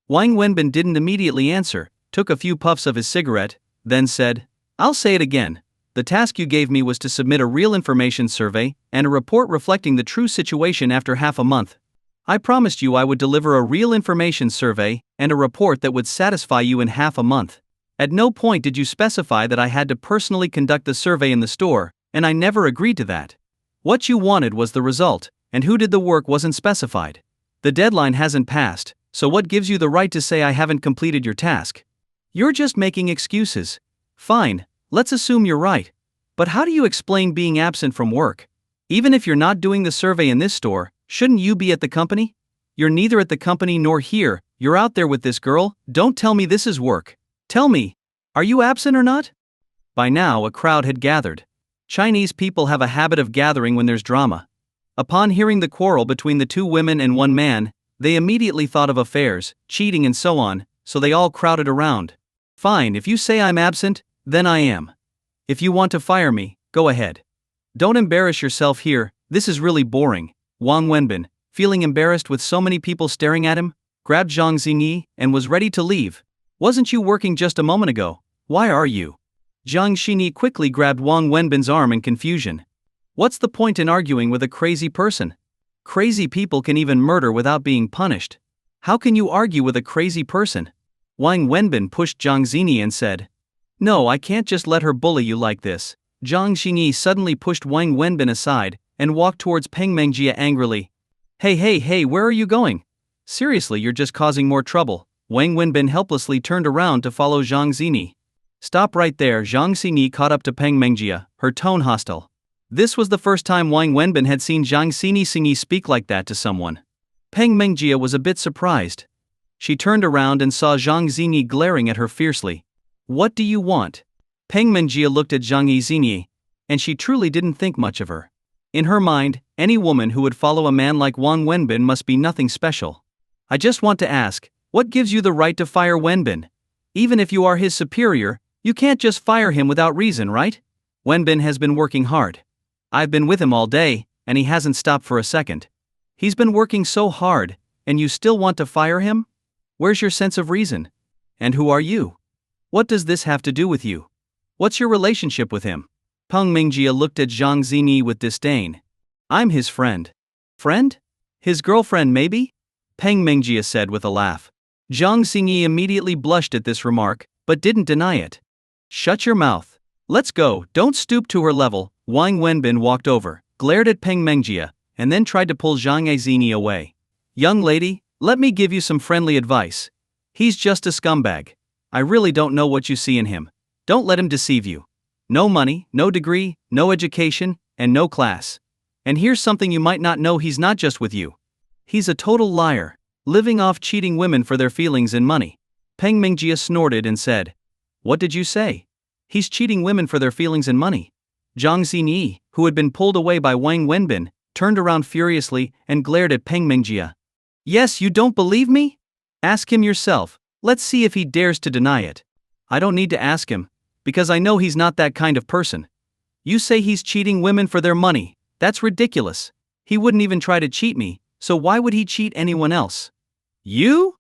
Wang Wenbin didn't immediately answer, took a few puffs of his cigarette, then said, "I'll say it again. The task you gave me was to submit a real information survey and a report reflecting the true situation after half a month. I promised you I would deliver a real information survey and a report that would satisfy you in half a month. At no point did you specify that I had to personally conduct the survey in the store, and I never agreed to that. What you wanted was the result, and who did the work wasn't specified. The deadline hasn't passed, so what gives you the right to say I haven't completed your task? You're just making excuses." "Fine, Let's assume you're right. But how do you explain being absent from work? Even if you're not doing the survey in this store, shouldn't you be at the company? You're neither at the company nor here, you're out there with this girl. Don't tell me this is work. Tell me, are you absent or not? By now, a crowd had gathered. Chinese people have a habit of gathering when there's drama. Upon hearing the quarrel between the two women and one man, they immediately thought of affairs, cheating and so on, so they all crowded around. Fine, if you say I'm absent, then I am. If you want to fire me, go ahead. Don't embarrass yourself here, this is really boring. Wang Wenbin, feeling embarrassed with so many people staring at him, grabbed Jang Xingi and was ready to leave. Wasn't you working just a moment ago? Why are you? Jang Xingi quickly grabbed Wang Wenbin's arm in confusion. What's the point in arguing with a crazy person? Crazy people can even murder without being punished. How can you argue with a crazy person? Wang Wenbin pushed Jang Xingi and said, No, I can't just let her bully you like this. Jang Xingi suddenly pushed Wang Wenbin aside and walked towards Peng Mengjia angrily. Hey, where are you going? Seriously, you're just causing more trouble. Wang Wenbin helplessly turned around to follow Jang Xingi. Stop right there. Jang Xingi caught up to Peng Mengjia, her tone hostile. This was the first time Wang Wenbin had seen Jang Xingi speak like that to someone. Peng Mengjia was a bit surprised. She turned around and saw Jang Xingi glaring at her fiercely. What do you want? Peng Mengjia looked at Jang Xingi, and she truly didn't think much of her. In her mind, any woman who would follow a man like Wang Wenbin must be nothing special. I just want to ask, what gives you the right to fire Wenbin? Even if you are his superior, you can't just fire him without reason, right? Wenbin has been working hard. I've been with him all day, and he hasn't stopped for a second. He's been working so hard, and you still want to fire him? Where's your sense of reason? And who are you? What does this have to do with you? What's your relationship with him? Peng Mengjia looked at Jang Xingi with disdain. I'm his friend. Friend? His girlfriend maybe? Peng Mengjia said with a laugh. Jang Xingi immediately blushed at this remark, but didn't deny it. Shut your mouth. Let's go, don't stoop to her level. Wang Wenbin walked over, glared at Peng Mengjia, and then tried to pull Jang Xingi away. Young lady, let me give you some friendly advice. He's just a scumbag. I really don't know what you see in him. Don't let him deceive you. No money, no degree, no education, and no class. And here's something you might not know, he's not just with you. He's a total liar, living off cheating women for their feelings and money. Peng Mengjia snorted and said, What did you say? He's cheating women for their feelings and money. Jang Xinyi, who had been pulled away by Wang Wenbin, turned around furiously and glared at Peng Mengjia. Yes, you don't believe me? Ask him yourself. Let's see if he dares to deny it. I don't need to ask him, because I know he's not that kind of person. You say he's cheating women for their money. That's ridiculous. He wouldn't even try to cheat me, so why would he cheat anyone else? You?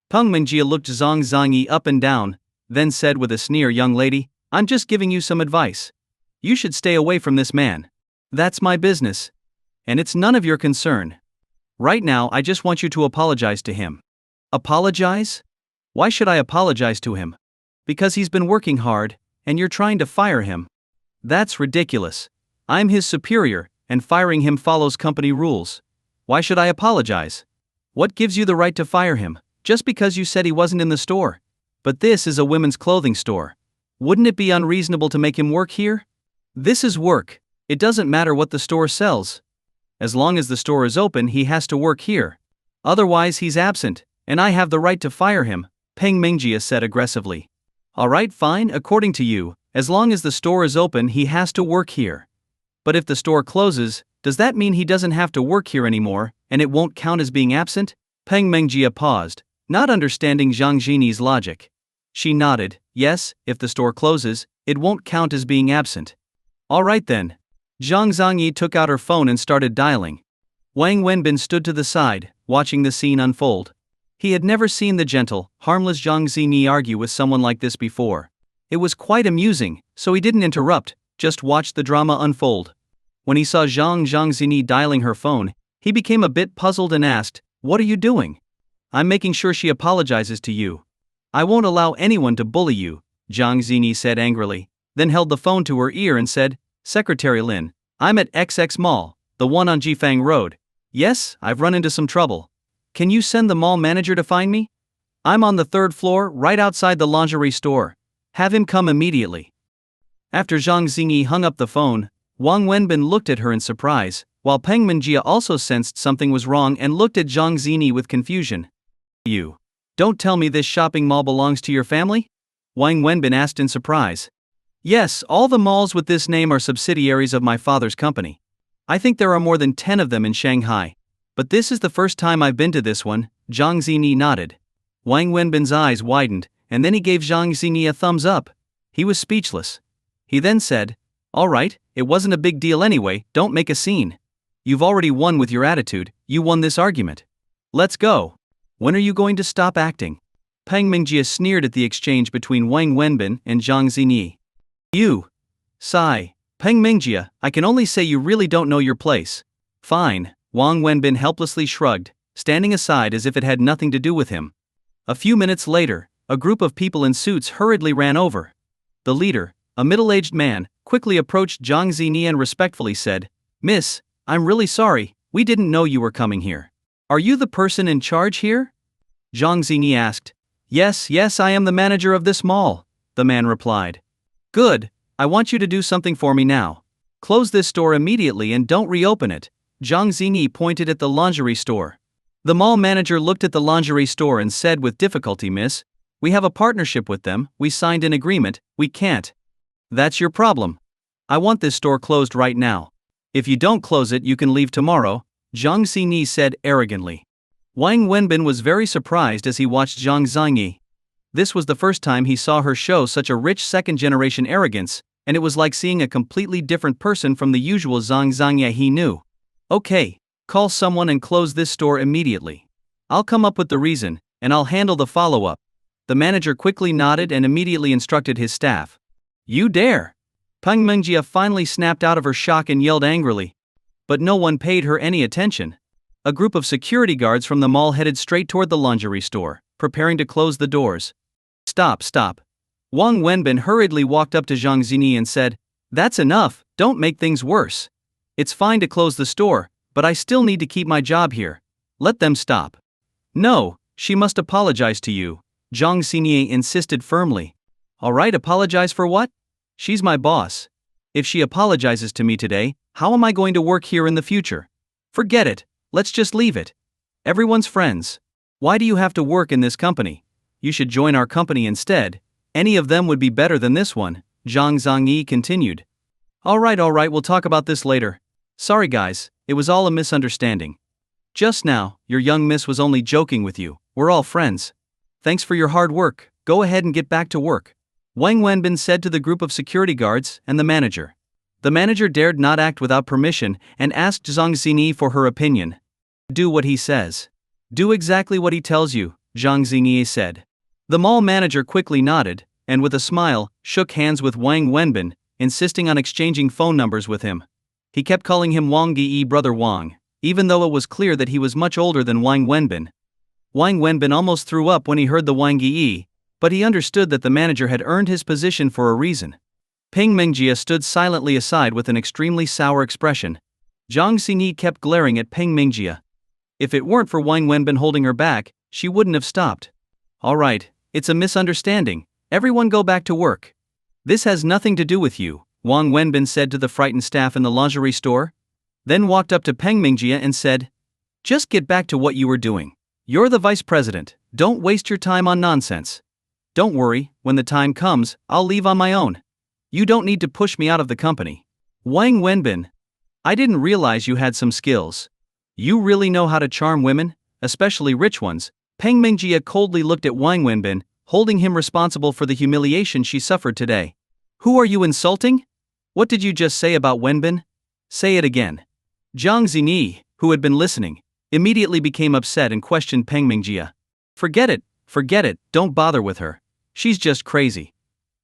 Peng Mengjia looked Zhang Zhangyi up and down, then said with a sneer, Young lady, I'm just giving you some advice. You should stay away from this man. That's my business. And it's none of your concern. Right now I just want you to apologize to him. Apologize? Why should I apologize to him? Because he's been working hard, and you're trying to fire him. That's ridiculous. I'm his superior, and firing him follows company rules. Why should I apologize? What gives you the right to fire him, just because you said he wasn't in the store? But this is a women's clothing store. Wouldn't it be unreasonable to make him work here? This is work. It doesn't matter what the store sells. As long as the store is open, he has to work here. Otherwise, he's absent, and I have the right to fire him, Peng Mengjia said aggressively. Alright, fine, according to you, as long as the store is open, he has to work here. But if the store closes, does that mean he doesn't have to work here anymore, and it won't count as being absent? Peng Mengjia paused, not understanding Zhang Xinyi's logic. She nodded, yes, if the store closes, it won't count as being absent. Alright then. Zhang Zhangyi took out her phone and started dialing. Wang Wenbin stood to the side, watching the scene unfold. He had never seen the gentle, harmless Zhang Xinyi argue with someone like this before. It was quite amusing, so he didn't interrupt, just watched the drama unfold. When he saw Zhang Xinyi dialing her phone, he became a bit puzzled and asked, What are you doing? I'm making sure she apologizes to you. I won't allow anyone to bully you, Zhang Xinyi said angrily, then held the phone to her ear and said, Secretary Lin, I'm at XX Mall, the one on Jifang Road. Yes, I've run into some trouble. Can you send the mall manager to find me? I'm on the 3rd floor, right outside the lingerie store. Have him come immediately. After Jang Xingi hung up the phone, Wang Wenbin looked at her in surprise, while Peng Mingjia also sensed something was wrong and looked at Jang Xingi with confusion. You don't tell me this shopping mall belongs to your family? Wang Wenbin asked in surprise. Yes, all the malls with this name are subsidiaries of my father's company. I think there are more than 10 of them in Shanghai. But this is the first time I've been to this one, Zhang Xinyi nodded. Wang Wenbin's eyes widened, and then he gave Zhang Xinyi a thumbs up. He was speechless. He then said, "All right, it wasn't a big deal anyway, don't make a scene. You've already won with your attitude, you won this argument. Let's go. When are you going to stop acting?" Peng Mingjia sneered at the exchange between Wang Wenbin and Zhang Xinyi. You. Sigh. Peng Mingjia, I can only say you really don't know your place. Fine, Wang Wenbin helplessly shrugged, standing aside as if it had nothing to do with him. A few minutes later, a group of people in suits hurriedly ran over. The leader, a middle-aged man, quickly approached Zhang Xinyi and respectfully said, "Miss, I'm really sorry, we didn't know you were coming here. Are you the person in charge here?" Zhang Xinyi asked. Yes, I am the manager of this mall," the man replied. "Good, I want you to do something for me now. Close this store immediately and don't reopen it." Zhang Xinyi pointed at the lingerie store. The mall manager looked at the lingerie store and said with difficulty, "Miss, we have a partnership with them, we signed an agreement, we can't." "That's your problem. I want this store closed right now. If you don't close it you can leave tomorrow," Zhang Xinyi said arrogantly. Wang Wenbin was very surprised as he watched Zhang Xinyi. This was the first time he saw her show such a rich second-generation arrogance, and it was like seeing a completely different person from the usual Zhang Xinyi he knew. "Okay, call someone and close this store immediately. I'll come up with the reason, and I'll handle the follow-up." The manager quickly nodded and immediately instructed his staff. "You dare!" Peng Mingjia finally snapped out of her shock and yelled angrily. But no one paid her any attention. A group of security guards from the mall headed straight toward the lingerie store, preparing to close the doors. Stop. Wang Wenbin hurriedly walked up to Zhang Xinyi and said, "That's enough, don't make things worse. It's fine to close the store, but I still need to keep my job here. Let them stop." "No, she must apologize to you," Zhang Xinyi insisted firmly. "All right, apologize for what? She's my boss. If she apologizes to me today, how am I going to work here in the future? Forget it, let's just leave it. Everyone's friends. Why do you have to work in this company? You should join our company instead. Any of them would be better than this one," Zhang Zhangyi continued. All right, we'll talk about this later. Sorry guys, it was all a misunderstanding. Just now, your young miss was only joking with you, we're all friends. Thanks for your hard work, go ahead and get back to work," Wang Wenbin said to the group of security guards and the manager. The manager dared not act without permission and asked Zhang Xinyi for her opinion. "Do what he says. Do exactly what he tells you," Zhang Xinyi said. The mall manager quickly nodded, and with a smile, shook hands with Wang Wenbin, insisting on exchanging phone numbers with him. He kept calling him Wang Yi, brother Wang, even though it was clear that he was much older than Wang Wenbin. Wang Wenbin almost threw up when he heard the Wang Yi, but he understood that the manager had earned his position for a reason. Peng Mingjia stood silently aside with an extremely sour expression. Zhang Xinyi kept glaring at Peng Mingjia. If it weren't for Wang Wenbin holding her back, she wouldn't have stopped. "All right, it's a misunderstanding, everyone go back to work. This has nothing to do with you," Wang Wenbin said to the frightened staff in the lingerie store. Then walked up to Peng Mingjia and said, "Just get back to what you were doing. You're the vice president, don't waste your time on nonsense. Don't worry, when the time comes, I'll leave on my own. You don't need to push me out of the company." Wang Wenbin, I didn't realize you had some skills. You really know how to charm women, especially rich ones. Peng Mingjia coldly looked at Wang Wenbin, holding him responsible for the humiliation she suffered today. "Who are you insulting? What did you just say about Wenbin? Say it again." Zhang Xinyi, who had been listening, immediately became upset and questioned Peng Mingjia. Forget it, don't bother with her. She's just crazy.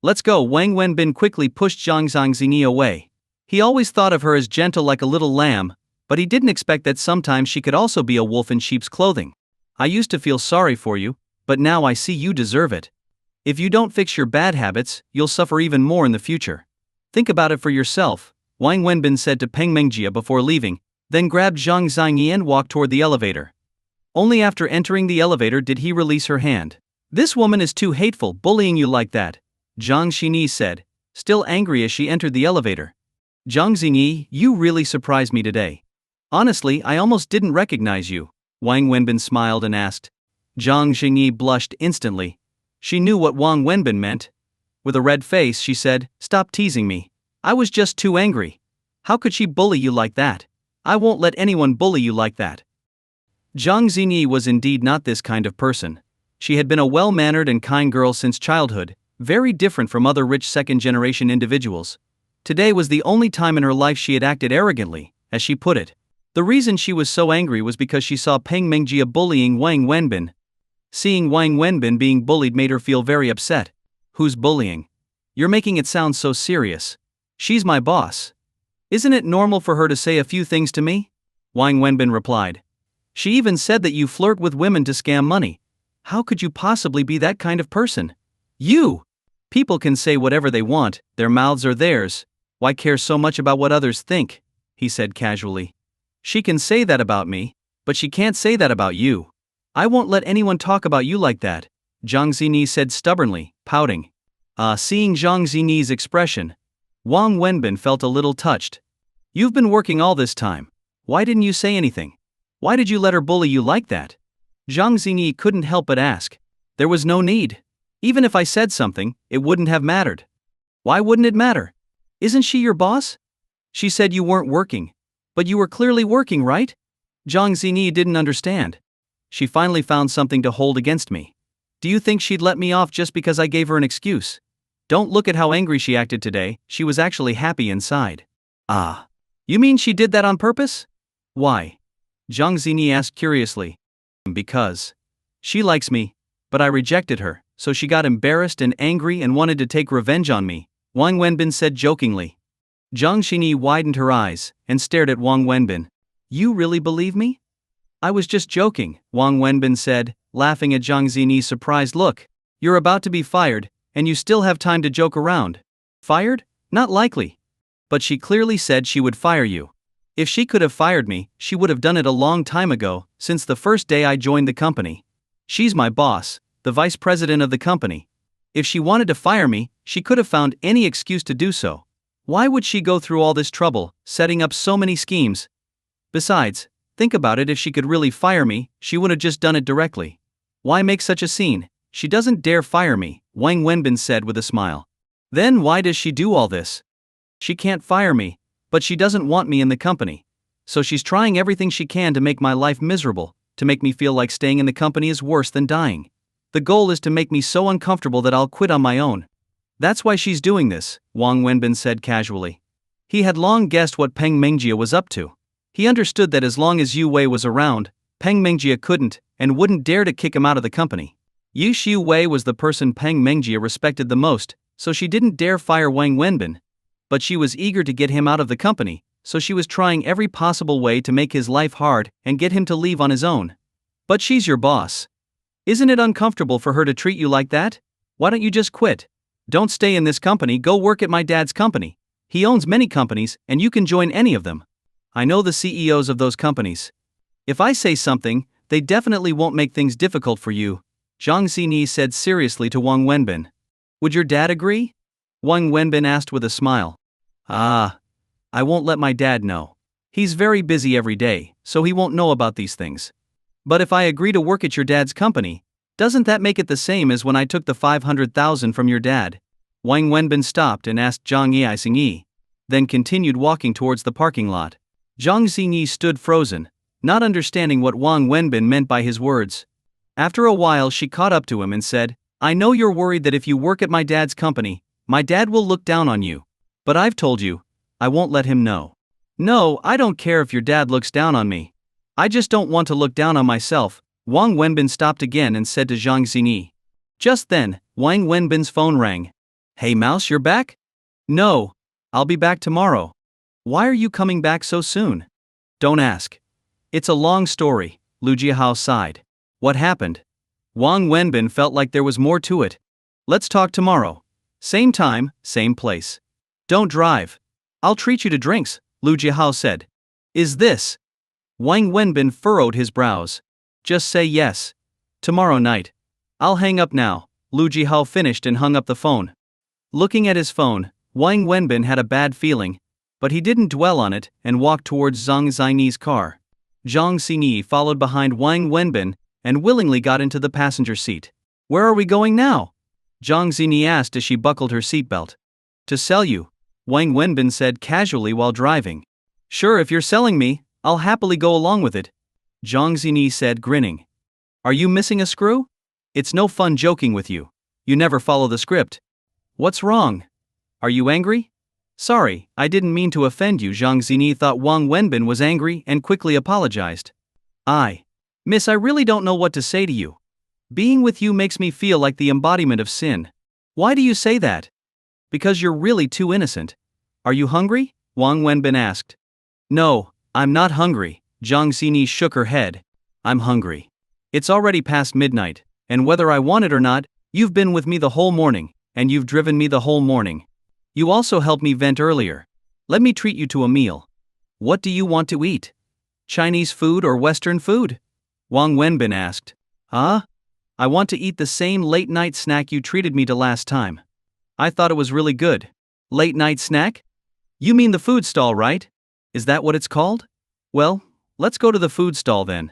Let's go." Wang Wenbin quickly pushed Zhang Xinyi away. He always thought of her as gentle like a little lamb, but he didn't expect that sometimes she could also be a wolf in sheep's clothing. "I used to feel sorry for you, but now I see you deserve it. If you don't fix your bad habits, you'll suffer even more in the future. Think about it for yourself," Wang Wenbin said to Peng Mingjia before leaving, then grabbed Zhang Xinyi and walked toward the elevator. Only after entering the elevator did he release her hand. "This woman is too hateful, bullying you like that," Zhang Xinyi said, still angry as she entered the elevator. Jang Xingi, you really surprised me today. Honestly, I almost didn't recognize you. Wang Wenbin smiled and asked. Jang Xingi blushed instantly. She knew what Wang Wenbin meant. With a red face, she said, "Stop teasing me. I was just too angry. How could she bully you like that? I won't let anyone bully you like that." Jang Xingi was indeed not this kind of person. She had been a well-mannered and kind girl since childhood, very different from other rich second-generation individuals. Today was the only time in her life she had acted arrogantly, as she put it. The reason she was so angry was because she saw Peng Mengjie bullying Wang Wenbin. Seeing Wang Wenbin being bullied made her feel very upset. Who's bullying? You're making it sound so serious. She's my boss. Isn't it normal for her to say a few things to me? Wang Wenbin replied. She even said that you flirt with women to scam money. How could you possibly be that kind of person? You! People can say whatever they want, their mouths are theirs. Why care so much about what others think? He said casually. She can say that about me, but she can't say that about you. I won't let anyone talk about you like that, Jang Xingi said stubbornly, pouting. Seeing Jang Xingi's expression, Wang Wenbin felt a little touched. You've been working all this time. Why didn't you say anything? Why did you let her bully you like that? Jang Xingi couldn't help but ask. There was no need. Even if I said something, it wouldn't have mattered. Why wouldn't it matter? Isn't she your boss? She said you weren't working. But you were clearly working, right? Jang Xingi didn't understand. She finally found something to hold against me. Do you think she'd let me off just because I gave her an excuse? Don't look at how angry she acted today, she was actually happy inside. Ah. You mean she did that on purpose? Why? Jang Xingi asked curiously. Because. She likes me, but I rejected her, so she got embarrassed and angry and wanted to take revenge on me, Wang Wenbin said jokingly. Jang Xingi widened her eyes and stared at Wang Wenbin. You really believe me? I was just joking, Wang Wenbin said, laughing at Jang Xingi's surprised look. You're about to be fired, and you still have time to joke around. Fired? Not likely. But she clearly said she would fire you. If she could have fired me, she would have done it a long time ago, since the first day I joined the company. She's my boss, the vice president of the company. If she wanted to fire me, she could have found any excuse to do so. Why would she go through all this trouble, setting up so many schemes? Besides, think about it, if she could really fire me, she would have just done it directly. Why make such a scene? She doesn't dare fire me, Wang Wenbin said with a smile. Then why does she do all this? She can't fire me, but she doesn't want me in the company. So she's trying everything she can to make my life miserable, to make me feel like staying in the company is worse than dying. The goal is to make me so uncomfortable that I'll quit on my own. That's why she's doing this, Wang Wenbin said casually. He had long guessed what Peng Mengjie was up to. He understood that as long as Yu Wei was around, Peng Mengjie couldn't and wouldn't dare to kick him out of the company. Yu Wei was the person Peng Mengjie respected the most, so she didn't dare fire Wang Wenbin. But she was eager to get him out of the company, so she was trying every possible way to make his life hard and get him to leave on his own. But she's your boss. Isn't it uncomfortable for her to treat you like that? Why don't you just quit? Don't stay in this company, go work at my dad's company. He owns many companies, and you can join any of them. I know the CEOs of those companies. If I say something, they definitely won't make things difficult for you, Jang Xingi said seriously to Wang Wenbin. Would your dad agree? Wang Wenbin asked with a smile. I won't let my dad know. He's very busy every day, so he won't know about these things. But if I agree to work at your dad's company, doesn't that make it the same as when I took the 500,000 from your dad? Wang Wenbin stopped and asked Jang Xingi, then continued walking towards the parking lot. Jang Xingi stood frozen, not understanding what Wang Wenbin meant by his words. After a while she caught up to him and said, I know you're worried that if you work at my dad's company, my dad will look down on you. But I've told you, I won't let him know. No, I don't care if your dad looks down on me. I just don't want to look down on myself. Wang Wenbin stopped again and said to Jang Xingi. Just then, Wang Wenbin's phone rang. Hey Mouse, you're back? No, I'll be back tomorrow. Why are you coming back so soon? Don't ask. It's a long story, Lu Jiahao sighed. What happened? Wang Wenbin felt like there was more to it. Let's talk tomorrow. Same time, same place. Don't drive. I'll treat you to drinks, Lu Jiahao said. Is this? Wang Wenbin furrowed his brows. Just say yes. Tomorrow night. I'll hang up now, Lu Jiahao finished and hung up the phone. Looking at his phone, Wang Wenbin had a bad feeling, but he didn't dwell on it and walked towards Zhang Xingi's car. Jang Xingi followed behind Wang Wenbin and willingly got into the passenger seat. "Where are we going now?" Zhang Xingi asked as she buckled her seatbelt. "To sell you," Wang Wenbin said casually while driving. "Sure, if you're selling me, I'll happily go along with it," Zhang Xingi said, grinning. "Are you missing a screw? It's no fun joking with you. You never follow the script. What's wrong? Are you angry?" "Sorry, I didn't mean to offend you." Zhang Xinyi thought Wang Wenbin was angry and quickly apologized. Miss, I really don't know what to say to you. Being with you makes me feel like the embodiment of sin." "Why do you say that?" "Because you're really too innocent." "Are you hungry?" Wang Wenbin asked. "No, I'm not hungry." Zhang Xinyi shook her head. "I'm hungry. It's already past midnight, and whether I want it or not, you've been with me the whole morning, and you've driven me the whole morning. You also helped me vent earlier. Let me treat you to a meal." "What do you want to eat? Chinese food or Western food?" Wang Wenbin asked. I want to eat the same late-night snack you treated me to last time. I thought it was really good." "Late-night snack? You mean the food stall, right? Is that what it's called? Well, let's go to the food stall then."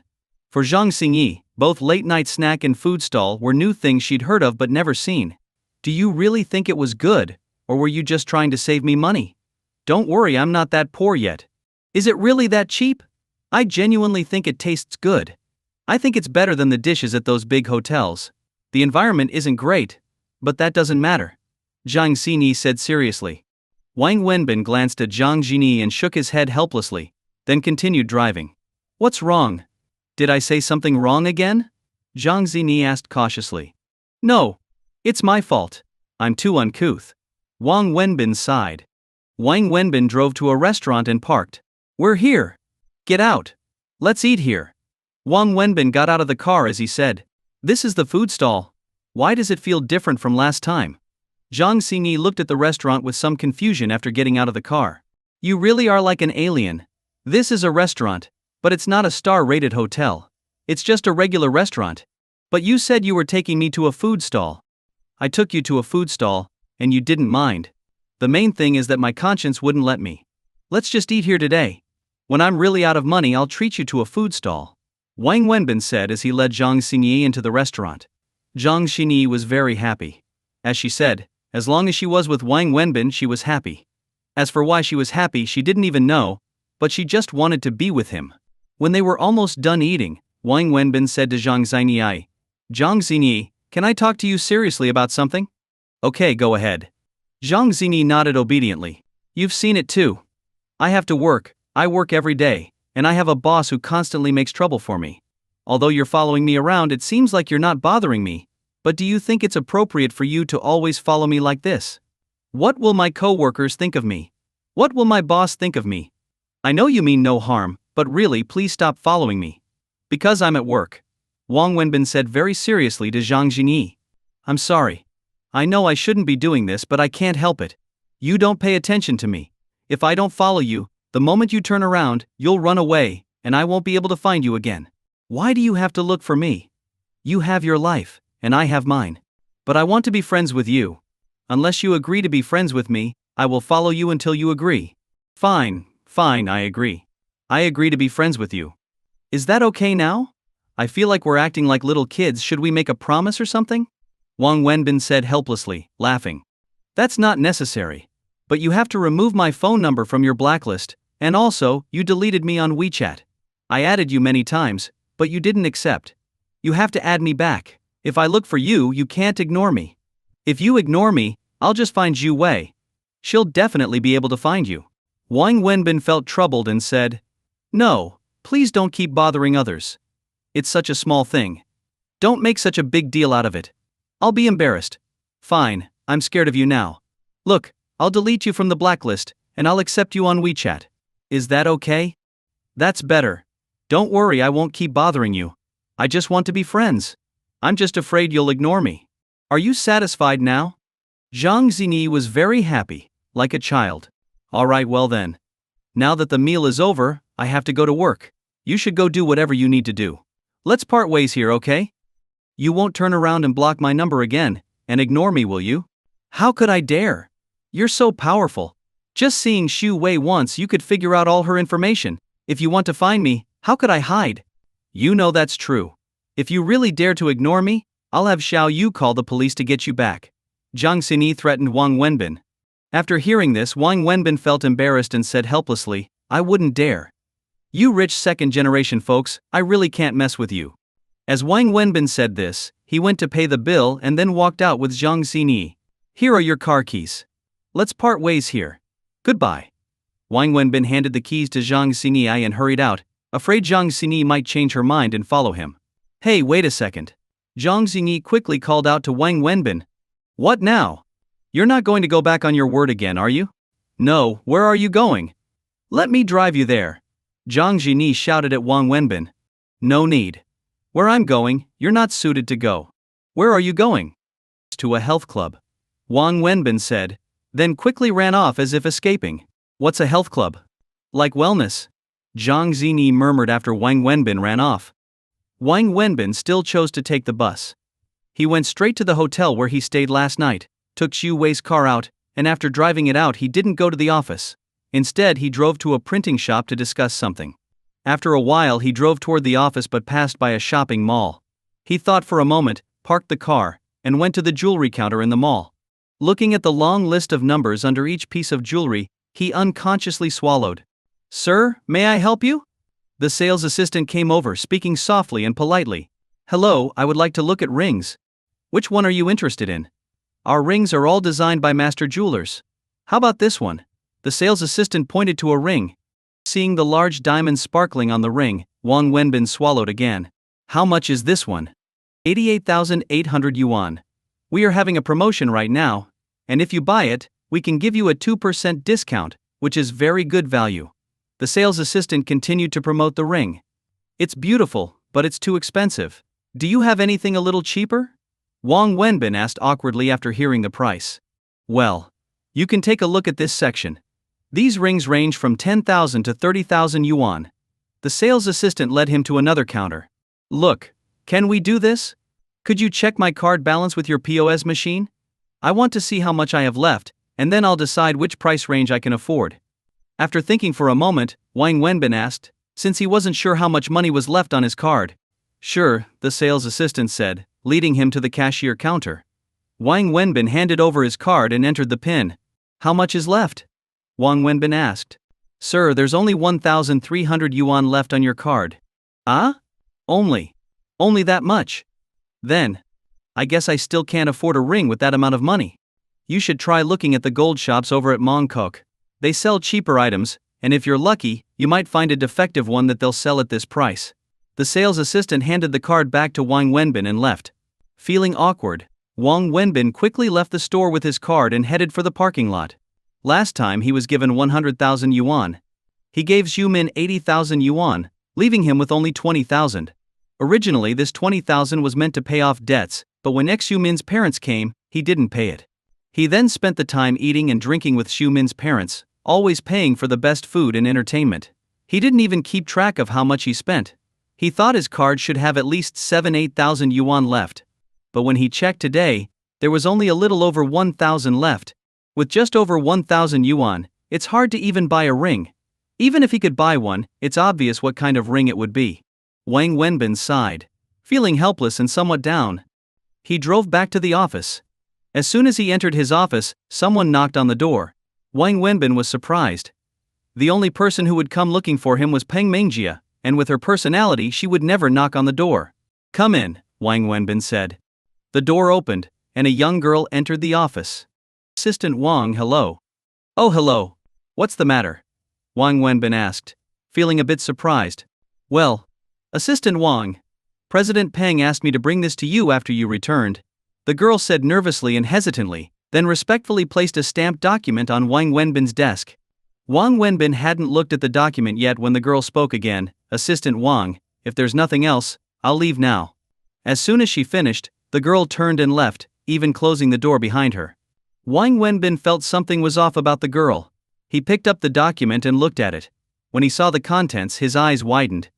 For Zhang Xingyi, both late-night snack and food stall were new things she'd heard of but never seen. "Do you really think it was good, or were you just trying to save me money?" "Don't worry, I'm not that poor yet." "Is it really that cheap? I genuinely think it tastes good. I think it's better than the dishes at those big hotels. The environment isn't great, but that doesn't matter," Zhang Xinyi said seriously. Wang Wenbin glanced at Zhang Xinyi and shook his head helplessly, then continued driving. "What's wrong? Did I say something wrong again?" Zhang Xinyi asked cautiously. "No. It's my fault. I'm too uncouth." Wang Wenbin sighed. Wang Wenbin drove to a restaurant and parked. "We're here. Get out. Let's eat here." Wang Wenbin got out of the car as he said, "This is the food stall. Why does it feel different from last time?" Zhang Xinyi looked at the restaurant with some confusion after getting out of the car. "You really are like an alien. This is a restaurant, but it's not a star-rated hotel. It's just a regular restaurant. But you said you were taking me to a food stall." "I took you to a food stall, and you didn't mind. The main thing is that my conscience wouldn't let me. Let's just eat here today. When I'm really out of money, I'll treat you to a food stall," Wang Wenbin said as he led Zhang Xinyi into the restaurant. Zhang Xinyi was very happy. As she said, as long as she was with Wang Wenbin, she was happy. As for why she was happy, she didn't even know, but she just wanted to be with him. When they were almost done eating, Wang Wenbin said to Zhang Xinyi, "Zhang Xinyi, can I talk to you seriously about something?" "Okay, go ahead." Zhang Xinyi nodded obediently. "You've seen it too. I have to work, I work every day, and I have a boss who constantly makes trouble for me. Although you're following me around, it seems like you're not bothering me, but do you think it's appropriate for you to always follow me like this? What will my co-workers think of me? What will my boss think of me? I know you mean no harm, but really please stop following me." "Because I'm at work," Wang Wenbin said very seriously to Zhang Xinyi. "I'm sorry. I know I shouldn't be doing this, but I can't help it. You don't pay attention to me. If I don't follow you, the moment you turn around, you'll run away, and I won't be able to find you again. Why do you have to look for me? You have your life, and I have mine. But I want to be friends with you. Unless you agree to be friends with me, I will follow you until you agree." Fine, I agree. I agree to be friends with you. Is that okay now? I feel like we're acting like little kids. Should we make a promise or something?" Wang Wenbin said helplessly, laughing. "That's not necessary. But you have to remove my phone number from your blacklist, and also, you deleted me on WeChat. I added you many times, but you didn't accept. You have to add me back. If I look for you, you can't ignore me. If you ignore me, I'll just find Zhu Wei. She'll definitely be able to find you." Wang Wenbin felt troubled and said, "No, please don't keep bothering others. It's such a small thing. Don't make such a big deal out of it. I'll be embarrassed." "Fine, I'm scared of you now. Look, I'll delete you from the blacklist, and I'll accept you on WeChat. Is that okay?" "That's better. Don't worry, I won't keep bothering you. I just want to be friends. I'm just afraid you'll ignore me. Are you satisfied now?" Zhang Xinyi was very happy, like a child. "Alright, well then. Now that the meal is over, I have to go to work. You should go do whatever you need to do. Let's part ways here, okay? You won't turn around and block my number again, and ignore me, will you?" "How could I dare? You're so powerful. Just seeing Xu Wei once you could figure out all her information. If you want to find me, how could I hide? You know that's true. If you really dare to ignore me, I'll have Xiao Yu call the police to get you back. Jang Xingi threatened Wang Wenbin. After hearing this, Wang Wenbin felt embarrassed and said helplessly, I wouldn't dare. You rich second-generation folks, I really can't mess with you. As Wang Wenbin said this, he went to pay the bill and then walked out with Jang Xingi. Here are your car keys. Let's part ways here. Goodbye. Wang Wenbin handed the keys to Jang Xingi and hurried out, afraid Jang Xingi might change her mind and follow him. Hey, wait a second. Jang Xingi quickly called out to Wang Wenbin. What now? You're not going to go back on your word again, are you? No, where are you going? Let me drive you there. Jang Xingi shouted at Wang Wenbin. No need. Where I'm going, you're not suited to go. Where are you going? To a health club. Wang Wenbin said, then quickly ran off as if escaping. What's a health club? Like wellness? Jang Xingi murmured after Wang Wenbin ran off. Wang Wenbin still chose to take the bus. He went straight to the hotel where he stayed last night, took Xu Wei's car out, and after driving it out he didn't go to the office. Instead he drove to a printing shop to discuss something. After a while he drove toward the office but passed by a shopping mall. He thought for a moment, parked the car, and went to the jewelry counter in the mall. Looking at the long list of numbers under each piece of jewelry, he unconsciously swallowed. Sir, may I help you? The sales assistant came over speaking softly and politely. Hello, I would like to look at rings. Which one are you interested in? Our rings are all designed by master jewelers. How about this one? The sales assistant pointed to a ring. Seeing the large diamond sparkling on the ring, Wang Wenbin swallowed again. How much is this one? 88,800 yuan. We are having a promotion right now, and if you buy it, we can give you a 2% discount, which is very good value. The sales assistant continued to promote the ring. It's beautiful, but it's too expensive. Do you have anything a little cheaper? Wang Wenbin asked awkwardly after hearing the price. Well, you can take a look at this section. These rings range from 10,000 to 30,000 yuan. The sales assistant led him to another counter. Look, can we do this? Could you check my card balance with your POS machine? I want to see how much I have left, and then I'll decide which price range I can afford. After thinking for a moment, Wang Wenbin asked, since he wasn't sure how much money was left on his card. Sure, the sales assistant said, leading him to the cashier counter. Wang Wenbin handed over his card and entered the PIN. How much is left? Wang Wenbin asked. Sir, there's only 1,300 yuan left on your card. Ah? Only that much? Then, I guess I still can't afford a ring with that amount of money. You should try looking at the gold shops over at Manga. They sell cheaper items, and if you're lucky, you might find a defective one that they'll sell at this price. The sales assistant handed the card back to Wang Wenbin and left. Feeling awkward, Wang Wenbin quickly left the store with his card and headed for the parking lot. Last time he was given 100,000 yuan. He gave Xiumin 80,000 yuan, leaving him with only 20,000. Originally this 20,000 was meant to pay off debts, but when Xiumin's parents came, he didn't pay it. He then spent the time eating and drinking with Xiumin's parents, always paying for the best food and entertainment. He didn't even keep track of how much he spent. He thought his card should have at least 7,000-8,000 yuan left. But when he checked today, there was only a little over 1,000 left. With just over 1,000 yuan, it's hard to even buy a ring. Even if he could buy one, it's obvious what kind of ring it would be. Wang Wenbin sighed, feeling helpless and somewhat down. He drove back to the office. As soon as he entered his office, someone knocked on the door. Wang Wenbin was surprised. The only person who would come looking for him was Peng Mingjia, and with her personality she would never knock on the door. Come in, Wang Wenbin said. The door opened, and a young girl entered the office. Assistant Wang, hello. Oh, hello. What's the matter? Wang Wenbin asked, feeling a bit surprised. Well, Assistant Wang, President Peng asked me to bring this to you after you returned. The girl said nervously and hesitantly, then respectfully placed a stamped document on Wang Wenbin's desk. Wang Wenbin hadn't looked at the document yet when the girl spoke again. Assistant Wang, if there's nothing else, I'll leave now. As soon as she finished, the girl turned and left, even closing the door behind her. Wang Wenbin felt something was off about the girl. He picked up the document and looked at it. When he saw the contents, his eyes widened.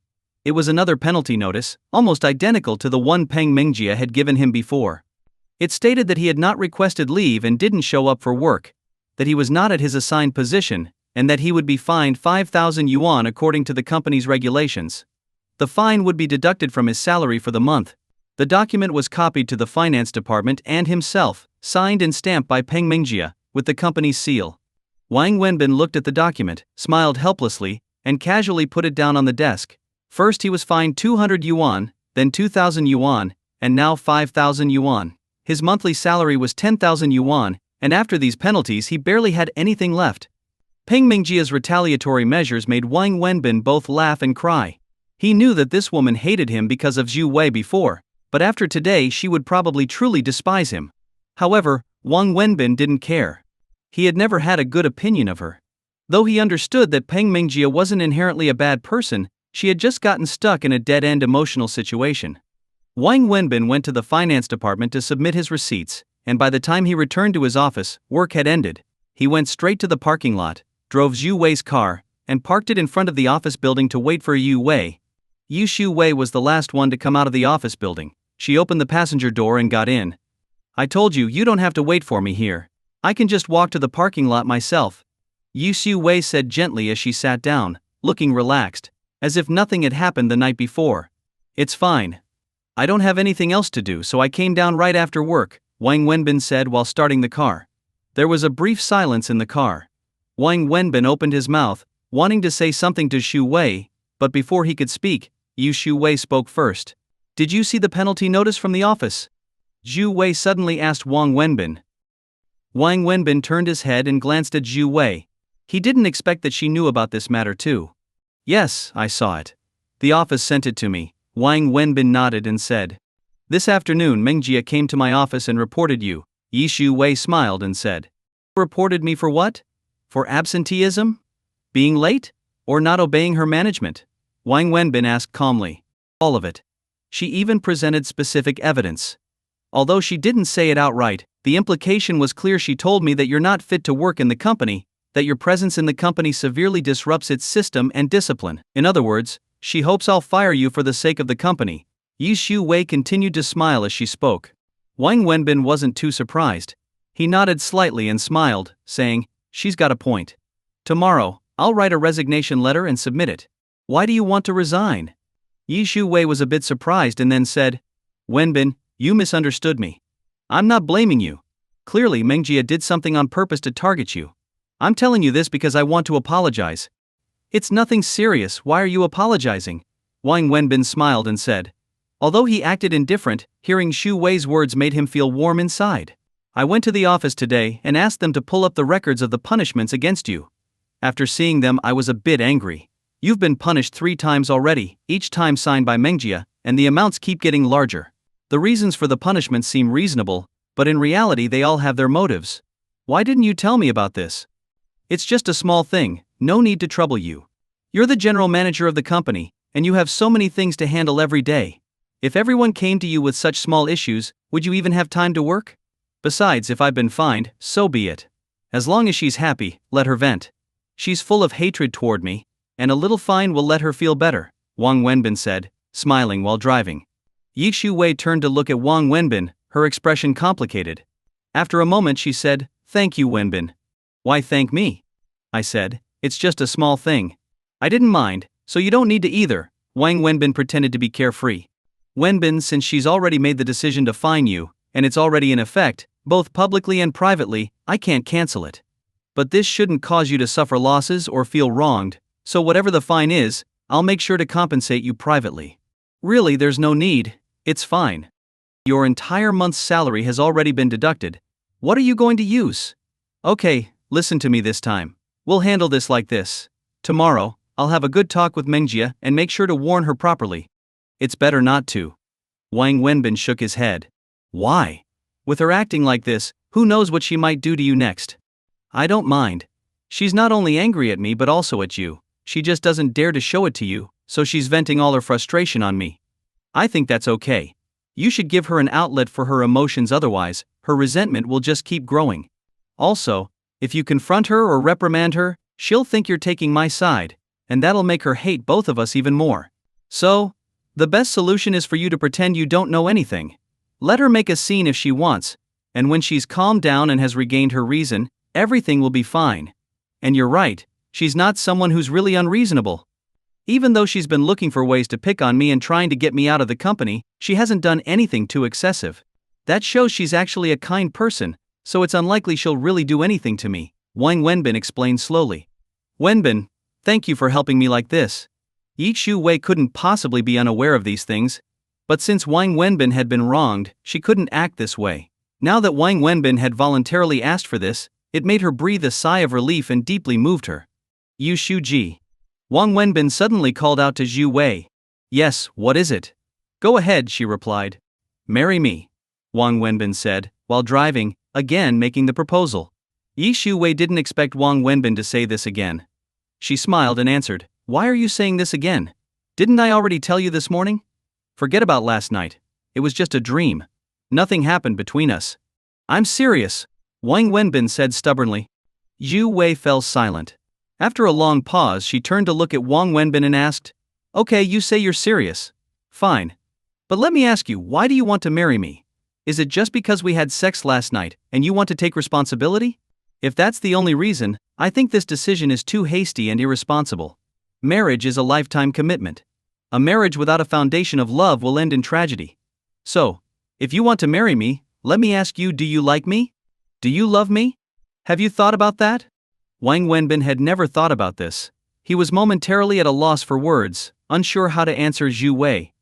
It was another penalty notice, almost identical to the one Peng Mingjia had given him before. It stated that he had not requested leave and didn't show up for work. that he was not at his assigned position, and that he would be fined 5,000 yuan according to the company's regulations. The fine would be deducted from his salary for the month. The document was copied to the finance department and himself, signed and stamped by Peng Mingjie, with the company's seal. Wang Wenbin looked at the document, smiled helplessly, and casually put it down on the desk. First he was fined 200 yuan, then 2,000 yuan, and now 5,000 yuan. His monthly salary was 10,000 yuan, and after these penalties he barely had anything left. Peng Mingjie's retaliatory measures made Wang Wenbin both laugh and cry. He knew that this woman hated him because of Zhu Wei before, but after today she would probably truly despise him. However, Wang Wenbin didn't care. He had never had a good opinion of her. Though he understood that Peng Mingjie wasn't inherently a bad person, she had just gotten stuck in a dead-end emotional situation. Wang Wenbin went to the finance department to submit his receipts, and by the time he returned to his office, work had ended. He went straight to the parking lot, drove Zhu Wei's car, and parked it in front of the office building to wait for Yu Wei. Xu Wei was the last one to come out of the office building. She opened the passenger door and got in. "I told you, you don't have to wait for me here. I can just walk to the parking lot myself," Xu Wei said gently as she sat down, looking relaxed, as if nothing had happened the night before. "It's fine. I don't have anything else to do, so I came down right after work," Wang Wenbin said while starting the car. There was a brief silence in the car. Wang Wenbin opened his mouth, wanting to say something to Xu Wei, but before he could speak, Xu Wei spoke first. "Did you see the penalty notice from the office?" Zhu Wei suddenly asked Wang Wenbin. Wang Wenbin turned his head and glanced at Zhu Wei. He didn't expect that she knew about this matter too. "Yes, I saw it. The office sent it to me," Wang Wenbin nodded and said. "This afternoon Mingjie came to my office and reported you." Xu Wei smiled and said. "Reported me for what? For absenteeism? Being late? Or not obeying her management?" Wang Wenbin asked calmly. "All of it. She even presented specific evidence. Although she didn't say it outright, the implication was clear. She told me that you're not fit to work in the company, that your presence in the company severely disrupts its system and discipline. In other words, she hopes I'll fire you for the sake of the company." Xu Wei continued to smile as she spoke. Wang Wenbin wasn't too surprised. He nodded slightly and smiled, saying, "She's got a point. Tomorrow, I'll write a resignation letter and submit it." "Why do you want to resign?" Xu Wei was a bit surprised and then said, "Wenbin, you misunderstood me. I'm not blaming you. Clearly Mingjie did something on purpose to target you. I'm telling you this because I want to apologize." "It's nothing serious, why are you apologizing?" Wang Wenbin smiled and said. Although he acted indifferent, hearing Xu Wei's words made him feel warm inside. "I went to the office today and asked them to pull up the records of the punishments against you. After seeing them I was a bit angry. You've been punished 3 times already, each time signed by Mingjie, and the amounts keep getting larger. The reasons for the punishments seem reasonable, but in reality they all have their motives. Why didn't you tell me about this? It's just a small thing, no need to trouble you. You're the general manager of the company, and you have so many things to handle every day. If everyone came to you with such small issues, would you even have time to work? Besides, if I've been fined, so be it. As long as she's happy, let her vent. She's full of hatred toward me, and a little fine will let her feel better," Wang Wenbin said, smiling while driving. Xu Wei turned to look at Wang Wenbin, her expression complicated. After a moment she said, "Thank you, Wenbin." "Why thank me?" I said. "It's just a small thing." "I didn't mind, so you don't need to either," Wang Wenbin pretended to be carefree. "Wenbin, since she's already made the decision to fine you, and it's already in effect, both publicly and privately, I can't cancel it. But this shouldn't cause you to suffer losses or feel wronged, so whatever the fine is, I'll make sure to compensate you privately. Really, there's no need, it's fine. Your entire month's salary has already been deducted. What are you going to use? Okay, listen to me this time. We'll handle this like this. Tomorrow, I'll have a good talk with Mingjie and make sure to warn her properly." "It's better not to." Wang Wenbin shook his head. "Why? With her acting like this, who knows what she might do to you next?" "I don't mind. She's not only angry at me but also at you. She just doesn't dare to show it to you, so she's venting all her frustration on me. I think that's okay. You should give her an outlet for her emotions, otherwise, her resentment will just keep growing. Also, if you confront her or reprimand her, she'll think you're taking my side, and that'll make her hate both of us even more. So, the best solution is for you to pretend you don't know anything. Let her make a scene if she wants, and when she's calmed down and has regained her reason, Everything will be fine. And you're right, she's not someone who's really unreasonable. Even though she's been looking for ways to pick on me and trying to get me out of the company, she hasn't done anything too excessive. That shows she's actually a kind person, so it's unlikely she'll really do anything to me, Wang Wenbin explained slowly. Wenbin, thank you for helping me like this. Yi Shu Wei couldn't possibly be unaware of these things. But since Wang Wenbin had been wronged, she couldn't act this way. Now that Wang Wenbin had voluntarily asked for this, it made her breathe a sigh of relief and deeply moved her. Yu Shuji. Wang Wenbin suddenly called out to Zhu Wei. Yes, what is it? Go ahead, she replied. Marry me, Wang Wenbin said, while driving, again making the proposal. Yi Shu Wei didn't expect Wang Wenbin to say this again. She smiled and answered, Why are you saying this again? Didn't I already tell you this morning? Forget about last night. It was just a dream. Nothing happened between us. I'm serious, Wang Wenbin said stubbornly. Zhu Wei fell silent. After a long pause, she turned to look at Wang Wenbin and asked, Okay, you say you're serious. Fine. But let me ask you, why do you want to marry me? Is it just because we had sex last night, and you want to take responsibility? If that's the only reason, I think this decision is too hasty and irresponsible. Marriage is a lifetime commitment. A marriage without a foundation of love will end in tragedy. So, if you want to marry me, let me ask you, do you like me? Do you love me? Have you thought about that? Wang Wenbin had never thought about this. He was momentarily at a loss for words, unsure how to answer Zhu Wei.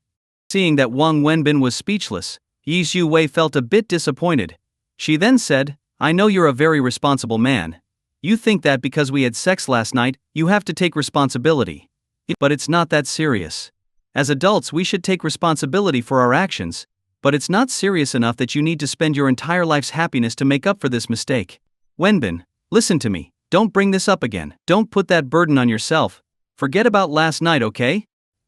Seeing that Wang Wenbin was speechless, Yi Zhu Wei felt a bit disappointed. She then said, I know you're a very responsible man. You think that because we had sex last night, you have to take responsibility. But it's not that serious. As adults, we should take responsibility for our actions, but it's not serious enough that you need to spend your entire life's happiness to make up for this mistake. Wenbin, listen to me, don't bring this up again. Don't put that burden on yourself. Forget about last night, okay?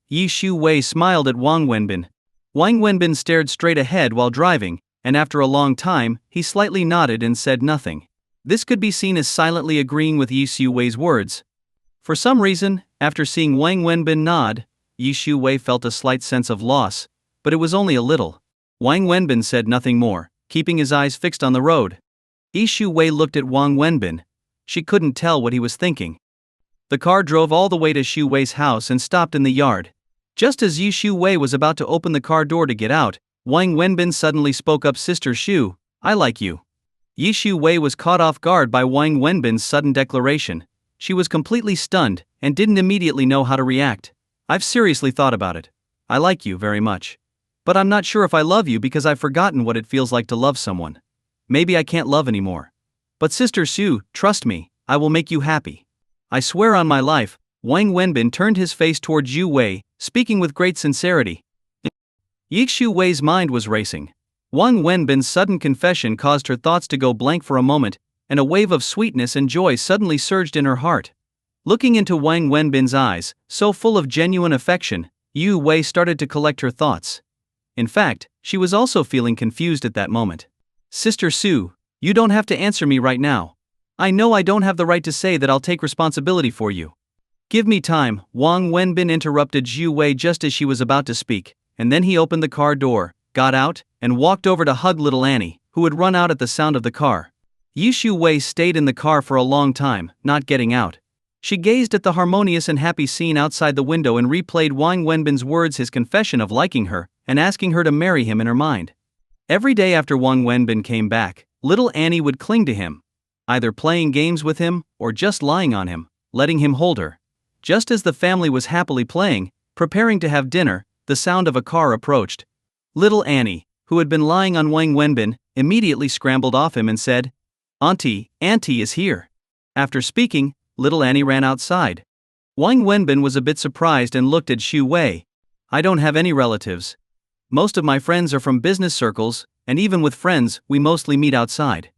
Yi Shu Wei smiled at Wang Wenbin. Wang Wenbin stared straight ahead while driving, and after a long time, he slightly nodded and said nothing. This could be seen as silently agreeing with Yi Shu Wei's words. For some reason, after seeing Wang Wenbin nod, Yi Shu Wei felt a slight sense of loss, but it was only a little. Wang Wenbin said nothing more, keeping his eyes fixed on the road. Yi Shu Wei looked at Wang Wenbin. She couldn't tell what he was thinking. The car drove all the way to Shu Wei's house and stopped in the yard. Just as Yi Shu Wei was about to open the car door to get out, Wang Wenbin suddenly spoke up, Sister Shu, I like you. Yi Shu Wei was caught off guard by Wang Wenbin's sudden declaration. She was completely stunned and didn't immediately know how to react. I've seriously thought about it. I like you very much. But I'm not sure if I love you because I've forgotten what it feels like to love someone. Maybe I can't love anymore. But Sister Shu, trust me, I will make you happy. I swear on my life. Wang Wenbin turned his face toward Zhu Wei, speaking with great sincerity. Yi Shu Wei's mind was racing. Wang Wenbin's sudden confession caused her thoughts to go blank for a moment, and a wave of sweetness and joy suddenly surged in her heart. Looking into Wang Wenbin's eyes, so full of genuine affection, Yu Wei started to collect her thoughts. In fact, she was also feeling confused at that moment. Sister Su, you don't have to answer me right now. I know I don't have the right to say that I'll take responsibility for you. Give me time, Wang Wenbin interrupted Zhu Wei just as she was about to speak, and then he opened the car door, got out, and walked over to hug little Annie, who had run out at the sound of the car. Yi Shu Wei stayed in the car for a long time, not getting out. She gazed at the harmonious and happy scene outside the window and replayed Wang Wenbin's words, his confession of liking her, and asking her to marry him in her mind. Every day after Wang Wenbin came back, little Annie would cling to him, either playing games with him, or just lying on him, letting him hold her. Just as the family was happily playing, preparing to have dinner, the sound of a car approached. Little Annie, who had been lying on Wang Wenbin, immediately scrambled off him and said, Auntie is here. After speaking, little Annie ran outside. Wang Wenbin was a bit surprised and looked at Shu Wei. I don't have any relatives. Most of my friends are from business circles, and even with friends, we mostly meet outside.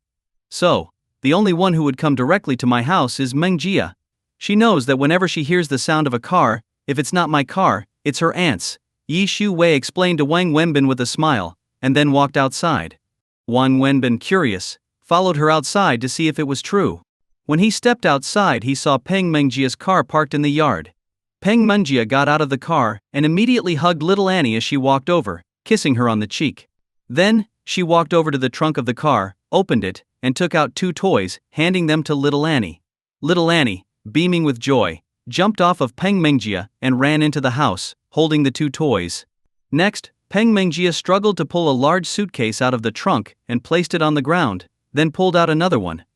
So, the only one who would come directly to my house is Mengjia. She knows that whenever she hears the sound of a car, if it's not my car, it's her aunt's. Yi Shu Wei explained to Wang Wenbin with a smile, and then walked outside. Wang Wenbin, curious, followed her outside to see if it was true. When he stepped outside, he saw Peng Mengjia's car parked in the yard. Peng Mengjia got out of the car and immediately hugged little Annie as she walked over, kissing her on the cheek. Then, She walked over to the trunk of the car, opened it, and took out 2 toys, handing them to little Annie. Little Annie, beaming with joy, jumped off of Peng Mengjia and ran into the house, holding the 2 toys. Next, Peng Mengjia struggled to pull a large suitcase out of the trunk and placed it on the ground, then pulled out another one.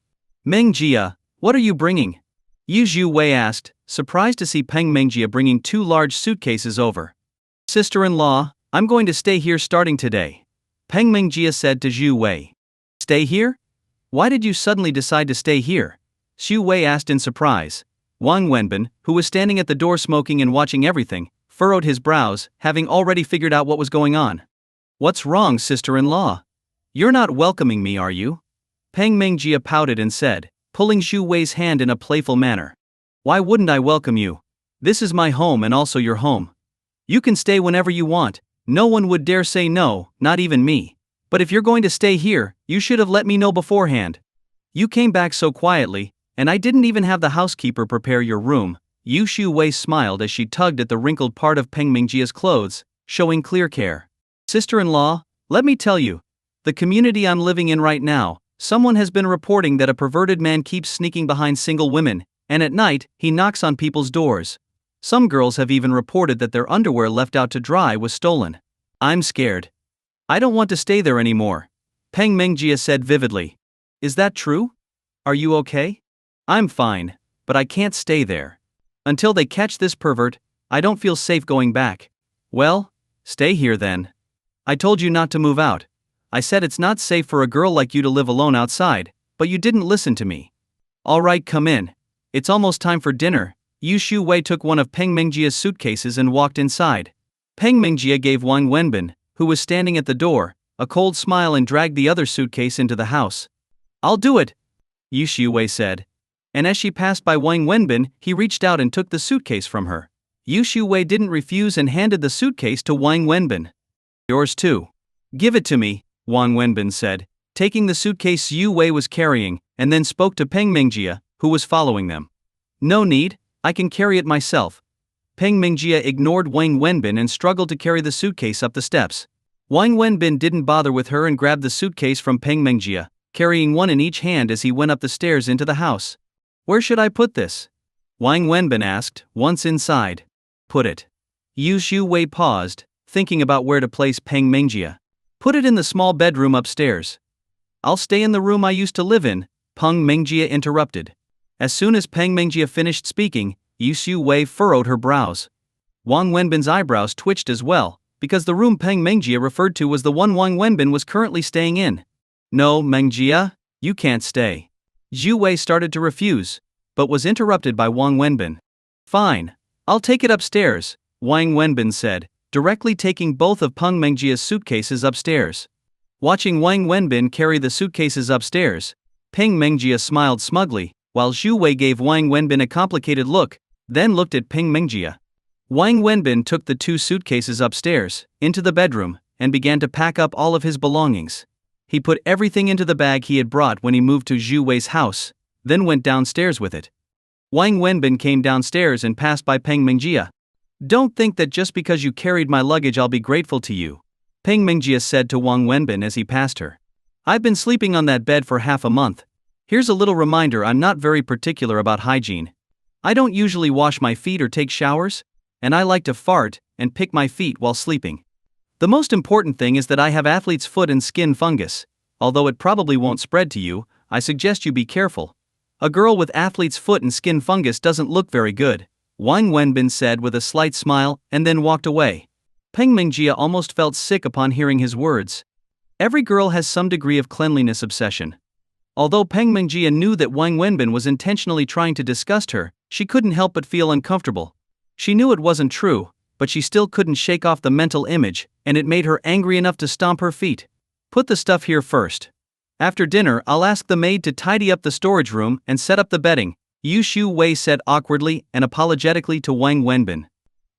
Mengjia, what are you bringing? Yu Zhu Wei asked, surprised to see Peng Mengjia bringing 2 large suitcases over. Sister-in-law, I'm going to stay here starting today. Peng Mengjia said to Zhu Wei. Stay here? Why did you suddenly decide to stay here? Zhu Wei asked in surprise. Wang Wenbin, who was standing at the door smoking and watching everything, furrowed his brows, having already figured out what was going on. What's wrong, sister-in-law? You're not welcoming me, are you? Peng Mengjia pouted and said, pulling Zhu Wei's hand in a playful manner. Why wouldn't I welcome you? This is my home and also your home. You can stay whenever you want, no one would dare say no, not even me. But if you're going to stay here, you should have let me know beforehand. You came back so quietly, and I didn't even have the housekeeper prepare your room. Yu Zhu Wei smiled as she tugged at the wrinkled part of Peng Mengjia's clothes, showing clear care. Sister-in-law, let me tell you, the community I'm living in right now, someone has been reporting that a perverted man keeps sneaking behind single women, and at night, he knocks on people's doors. Some girls have even reported that their underwear left out to dry was stolen. I'm scared. I don't want to stay there anymore. Peng Mengjia said vividly. Is that true? Are you okay? I'm fine, but I can't stay there. Until they catch this pervert, I don't feel safe going back. Well, stay here then. I told you not to move out. I said it's not safe for a girl like you to live alone outside, but you didn't listen to me. Alright, come in. It's almost time for dinner. Yu Zhu Wei took one of Peng Mengjia's suitcases and walked inside. Peng Mengjia gave Wang Wenbin, who was standing at the door, a cold smile and dragged the other suitcase into the house. I'll do it, Yu Zhu Wei said. And as she passed by Wang Wenbin, he reached out and took the suitcase from her. Yu Zhu Wei didn't refuse and handed the suitcase to Wang Wenbin. Yours too. Give it to me, Wang Wenbin said, taking the suitcase Yu Wei was carrying, and then spoke to Peng Mengjia, who was following them. No need, I can carry it myself. Peng Mengjia ignored Wang Wenbin and struggled to carry the suitcase up the steps. Wang Wenbin didn't bother with her and grabbed the suitcase from Peng Mengjia, carrying one in each hand as he went up the stairs into the house. Where should I put this? Wang Wenbin asked, once inside. Put it. Yu Zhu Wei paused, thinking about where to place Peng Mengjia. Put it in the small bedroom upstairs. I'll stay in the room I used to live in, Peng Mengjia interrupted. As soon as Peng Mengjia finished speaking, Yu Zhu Wei furrowed her brows. Wang Wenbin's eyebrows twitched as well, because the room Peng Mengjia referred to was the one Wang Wenbin was currently staying in. No, Mengjia, you can't stay. Zhu Wei started to refuse, but was interrupted by Wang Wenbin. Fine, I'll take it upstairs, Wang Wenbin said, directly taking both of Peng Mengjia's suitcases upstairs. Watching Wang Wenbin carry the suitcases upstairs, Peng Mengjia smiled smugly, while Zhu Wei gave Wang Wenbin a complicated look, then looked at Peng Mengjia. Wang Wenbin took the 2 suitcases upstairs, into the bedroom, and began to pack up all of his belongings. He put everything into the bag he had brought when he moved to Zhu Wei's house, then went downstairs with it. Wang Wenbin came downstairs and passed by Peng Mengjia. Don't think that just because you carried my luggage I'll be grateful to you, Peng Mengjia said to Wang Wenbin as he passed her. I've been sleeping on that bed for half a month. Here's a little reminder, I'm not very particular about hygiene. I don't usually wash my feet or take showers, and I like to fart and pick my feet while sleeping. The most important thing is that I have athlete's foot and skin fungus. Although it probably won't spread to you, I suggest you be careful. A girl with athlete's foot and skin fungus doesn't look very good, Wang Wenbin said with a slight smile and then walked away. Peng Mengjia almost felt sick upon hearing his words. Every girl has some degree of cleanliness obsession. Although Peng Mengjia knew that Wang Wenbin was intentionally trying to disgust her, she couldn't help but feel uncomfortable. She knew it wasn't true, but she still couldn't shake off the mental image, and it made her angry enough to stomp her feet. Put the stuff here first. After dinner, I'll ask the maid to tidy up the storage room and set up the bedding, Yu Zhu Wei said awkwardly and apologetically to Wang Wenbin.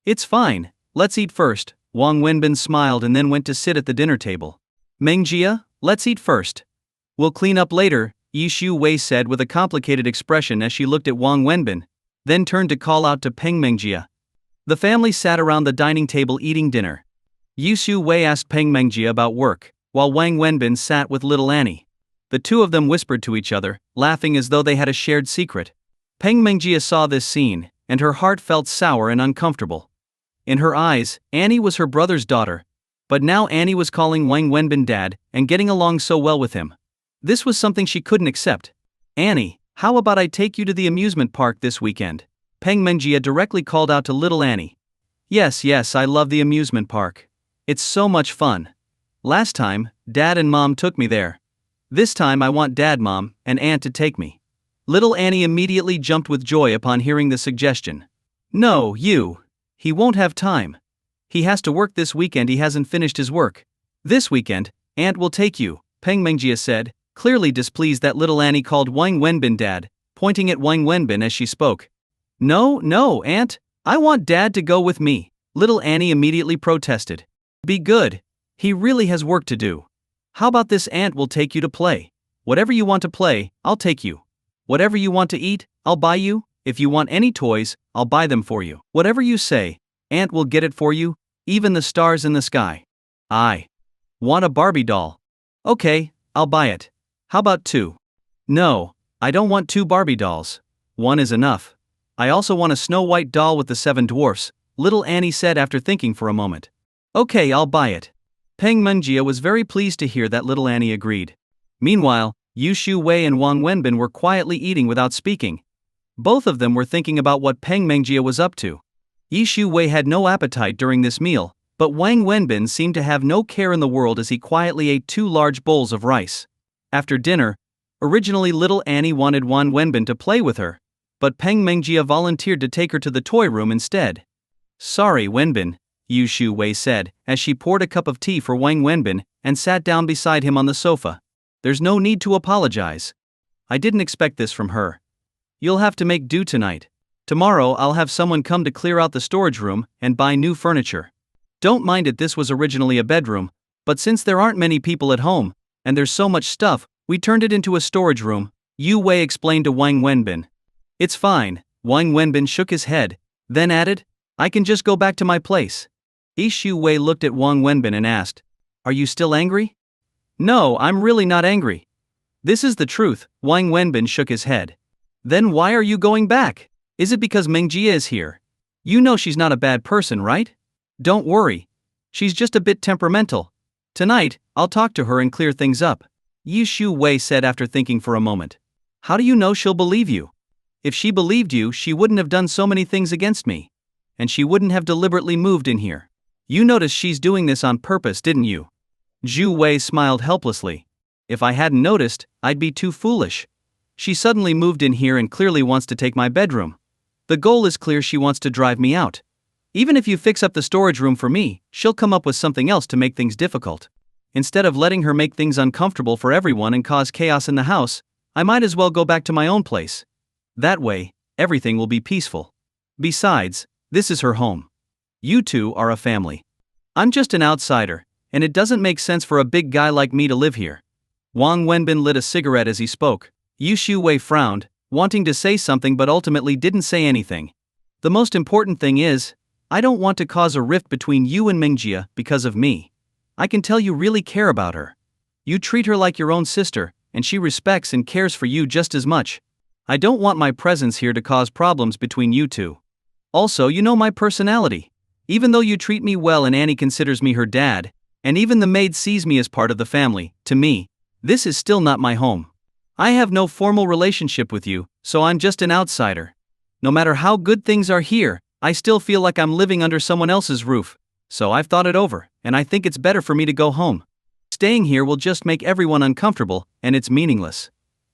It's fine, let's eat first, Wang Wenbin smiled and then went to sit at the dinner table. Mengjia, let's eat first. We'll clean up later, Yu Zhu Wei said with a complicated expression as she looked at Wang Wenbin, then turned to call out to Peng Mengjia. The family sat around the dining table eating dinner. Yu Zhu Wei asked Peng Mengjia about work. while Wang Wenbin sat with little Annie. The two of them whispered to each other, laughing as though they had a shared secret. Peng Mengjie saw this scene, and her heart felt sour and uncomfortable. In her eyes, Annie was her brother's daughter, but now Annie was calling Wang Wenbin dad and getting along so well with him. This was something she couldn't accept. Annie, how about I take you to the amusement park this weekend? Peng Mengjie directly called out to little Annie. Yes, I love the amusement park. It's so much fun. Last time, Dad and Mom took me there. This time I want Dad, Mom, and Aunt to take me. Little Annie immediately jumped with joy upon hearing the suggestion. No, he won't have time. He has to work this weekend, he hasn't finished his work. This weekend, Aunt will take you, Peng Mengjie said, clearly displeased that little Annie called Wang Wenbin dad, pointing at Wang Wenbin as she spoke. No, Aunt, I want Dad to go with me, little Annie immediately protested. Be good. He really has work to do. How about this? Aunt will take you to play. Whatever you want to play, I'll take you. Whatever you want to eat, I'll buy you. If you want any toys, I'll buy them for you. Whatever you say, Aunt will get it for you, even the stars in the sky. I want a Barbie doll. Okay, I'll buy it. How about 2? No, I don't want 2 Barbie dolls. 1 is enough. I also want a Snow White doll with the 7 dwarfs, little Annie said after thinking for a moment. Okay, I'll buy it. Peng Mengjie was very pleased to hear that little Annie agreed. Meanwhile, Yu Shu Wei and Wang Wenbin were quietly eating without speaking. Both of them were thinking about what Peng Mengjie was up to. Yi Shu Wei had no appetite during this meal, but Wang Wenbin seemed to have no care in the world as he quietly ate 2 large bowls of rice. After dinner, originally little Annie wanted Wang Wenbin to play with her, but Peng Mengjie volunteered to take her to the toy room instead. Sorry, Wenbin, Yu Shu Wei said, as she poured a cup of tea for Wang Wenbin and sat down beside him on the sofa. There's no need to apologize. I didn't expect this from her. You'll have to make do tonight. Tomorrow I'll have someone come to clear out the storage room and buy new furniture. Don't mind it, this was originally a bedroom, but since there aren't many people at home, and there's so much stuff, we turned it into a storage room, Yu Wei explained to Wang Wenbin. It's fine, Wang Wenbin shook his head, then added, I can just go back to my place. Yi Shu Wei looked at Wang Wenbin and asked, Are you still angry? No, I'm really not angry. This is the truth, Wang Wenbin shook his head. Then why are you going back? Is it because Mengjie is here? You know she's not a bad person, right? Don't worry. She's just a bit temperamental. Tonight, I'll talk to her and clear things up, Yi Shu Wei said after thinking for a moment. How do you know she'll believe you? If she believed you, she wouldn't have done so many things against me. And she wouldn't have deliberately moved in here. You noticed she's doing this on purpose, didn't you? Zhu Wei smiled helplessly. If I hadn't noticed, I'd be too foolish. She suddenly moved in here and clearly wants to take my bedroom. The goal is clear, she wants to drive me out. Even if you fix up the storage room for me, she'll come up with something else to make things difficult. Instead of letting her make things uncomfortable for everyone and cause chaos in the house, I might as well go back to my own place. That way, everything will be peaceful. Besides, this is her home. You two are a family. I'm just an outsider, and it doesn't make sense for a big guy like me to live here. Wang Wenbin lit a cigarette as he spoke. Yu Shu Wei frowned, wanting to say something but ultimately didn't say anything. The most important thing is, I don't want to cause a rift between you and Mengjie because of me. I can tell you really care about her. You treat her like your own sister, and she respects and cares for you just as much. I don't want my presence here to cause problems between you two. Also, you know my personality. Even though you treat me well and Annie considers me her dad, and even the maid sees me as part of the family, to me, this is still not my home. I have no formal relationship with you, so I'm just an outsider. No matter how good things are here, I still feel like I'm living under someone else's roof, so I've thought it over, and I think it's better for me to go home. Staying here will just make everyone uncomfortable, and it's meaningless.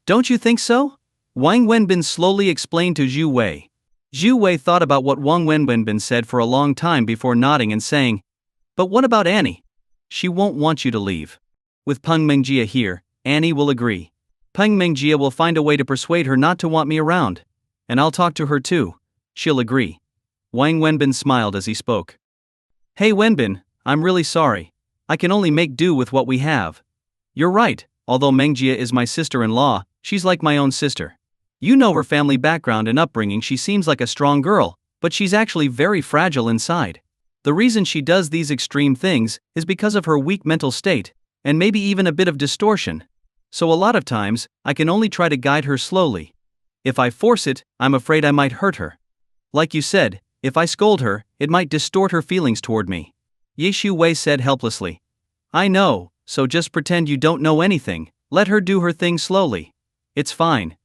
Don't you think so? Wang Wenbin slowly explained to Zhu Wei. Zhu Wei thought about what Wang Wenbin said for a long time before nodding and saying, But what about Annie? She won't want you to leave. With Peng Mengjie here, Annie will agree. Peng Mengjie will find a way to persuade her not to want me around. And I'll talk to her too. She'll agree. Wang Wenbin smiled as he spoke. Hey Wenbin, I'm really sorry. I can only make do with what we have. You're right, although Mengjie is my sister-in-law, she's like my own sister. You know her family background and upbringing, she seems like a strong girl, but she's actually very fragile inside. The reason she does these extreme things is because of her weak mental state, and maybe even a bit of distortion. So a lot of times, I can only try to guide her slowly. If I force it, I'm afraid I might hurt her. Like you said, if I scold her, it might distort her feelings toward me. Ye Shu-wei said helplessly. I know, so just pretend you don't know anything, let her do her thing slowly. It's fine.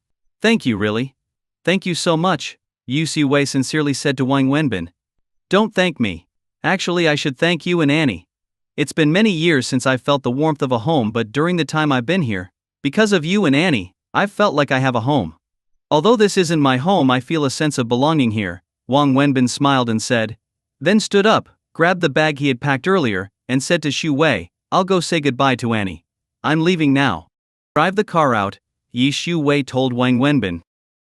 Thank you really. Thank you so much, Yu Shu-wei sincerely said to Wang Wenbin. Don't thank me. Actually I should thank you and Annie. It's been many years since I've felt the warmth of a home, but during the time I've been here, because of you and Annie, I've felt like I have a home. Although this isn't my home, I feel a sense of belonging here, Wang Wenbin smiled and said. Then stood up, grabbed the bag he had packed earlier, and said to Shu-wei, I'll go say goodbye to Annie. I'm leaving now. Drive the car out, Yi Shu-wei told Wang Wenbin.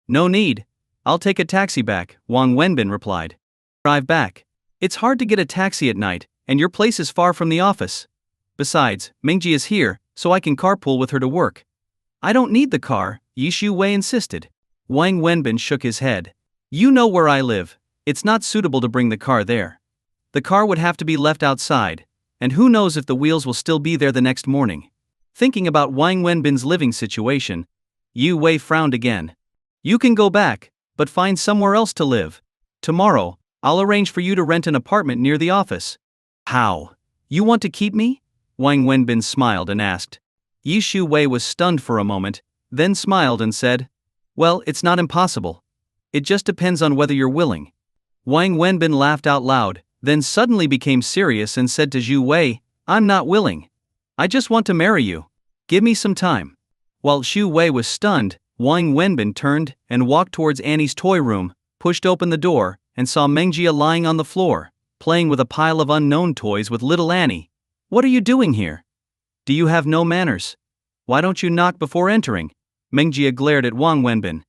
No need. I'll take a taxi back, Wang Wenbin replied. Drive back. It's hard to get a taxi at night, and your place is far from the office. Besides, Mingji is here, so I can carpool with her to work. I don't need the car, Yi Shu-wei insisted. Wang Wenbin shook his head. You know where I live. It's not suitable to bring the car there. The car would have to be left outside, and who knows if the wheels will still be there the next morning. Thinking about Wang Wenbin's living situation, Yu Wei frowned again. You can go back, but find somewhere else to live. Tomorrow, I'll arrange for you to rent an apartment near the office. How? You want to keep me? Wang Wenbin smiled and asked. Yi Shu-wei was stunned for a moment, then smiled and said, Well, it's not impossible. It just depends on whether you're willing. Wang Wenbin laughed out loud, then suddenly became serious and said to Zhu Wei, I'm not willing. I just want to marry you. Give me some time. While Zhu Wei was stunned, Wang Wenbin turned and walked towards Annie's toy room, pushed open the door, and saw Mengjia lying on the floor, playing with a pile of unknown toys with little Annie. What are you doing here? Do you have no manners? Why don't you knock before entering? Mengjia glared at Wang Wenbin.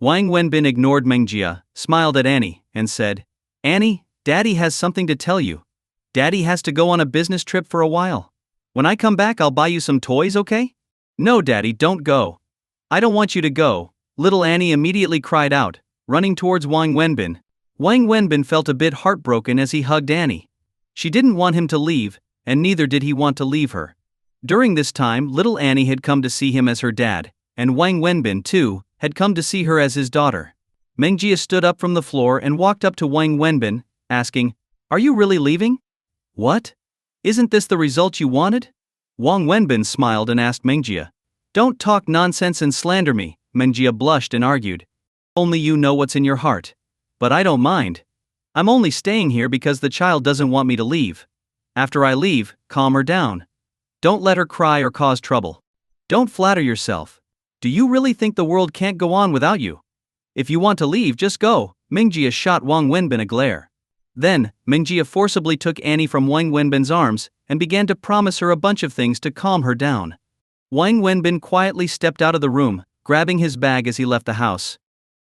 Wang Wenbin ignored Mengjia, smiled at Annie, and said, Annie, Daddy has something to tell you. Daddy has to go on a business trip for a while. When I come back I'll buy you some toys, okay? No Daddy, don't go. I don't want you to go, little Annie immediately cried out, running towards Wang Wenbin. Wang Wenbin felt a bit heartbroken as he hugged Annie. She didn't want him to leave, and neither did he want to leave her. During this time little Annie had come to see him as her dad, and Wang Wenbin, too, had come to see her as his daughter. Mengjia stood up from the floor and walked up to Wang Wenbin, asking, Are you really leaving? What? Isn't this the result you wanted? Wang Wenbin smiled and asked Mengjia. Don't talk nonsense and slander me, Mengjia blushed and argued. Only you know what's in your heart. But I don't mind. I'm only staying here because the child doesn't want me to leave. After I leave, calm her down. Don't let her cry or cause trouble. Don't flatter yourself. Do you really think the world can't go on without you? If you want to leave, just go, Mengjia shot Wang Wenbin a glare. Then, Mengjia forcibly took Annie from Wang Wenbin's arms and began to promise her a bunch of things to calm her down. Wang Wenbin quietly stepped out of the room, grabbing his bag as he left the house.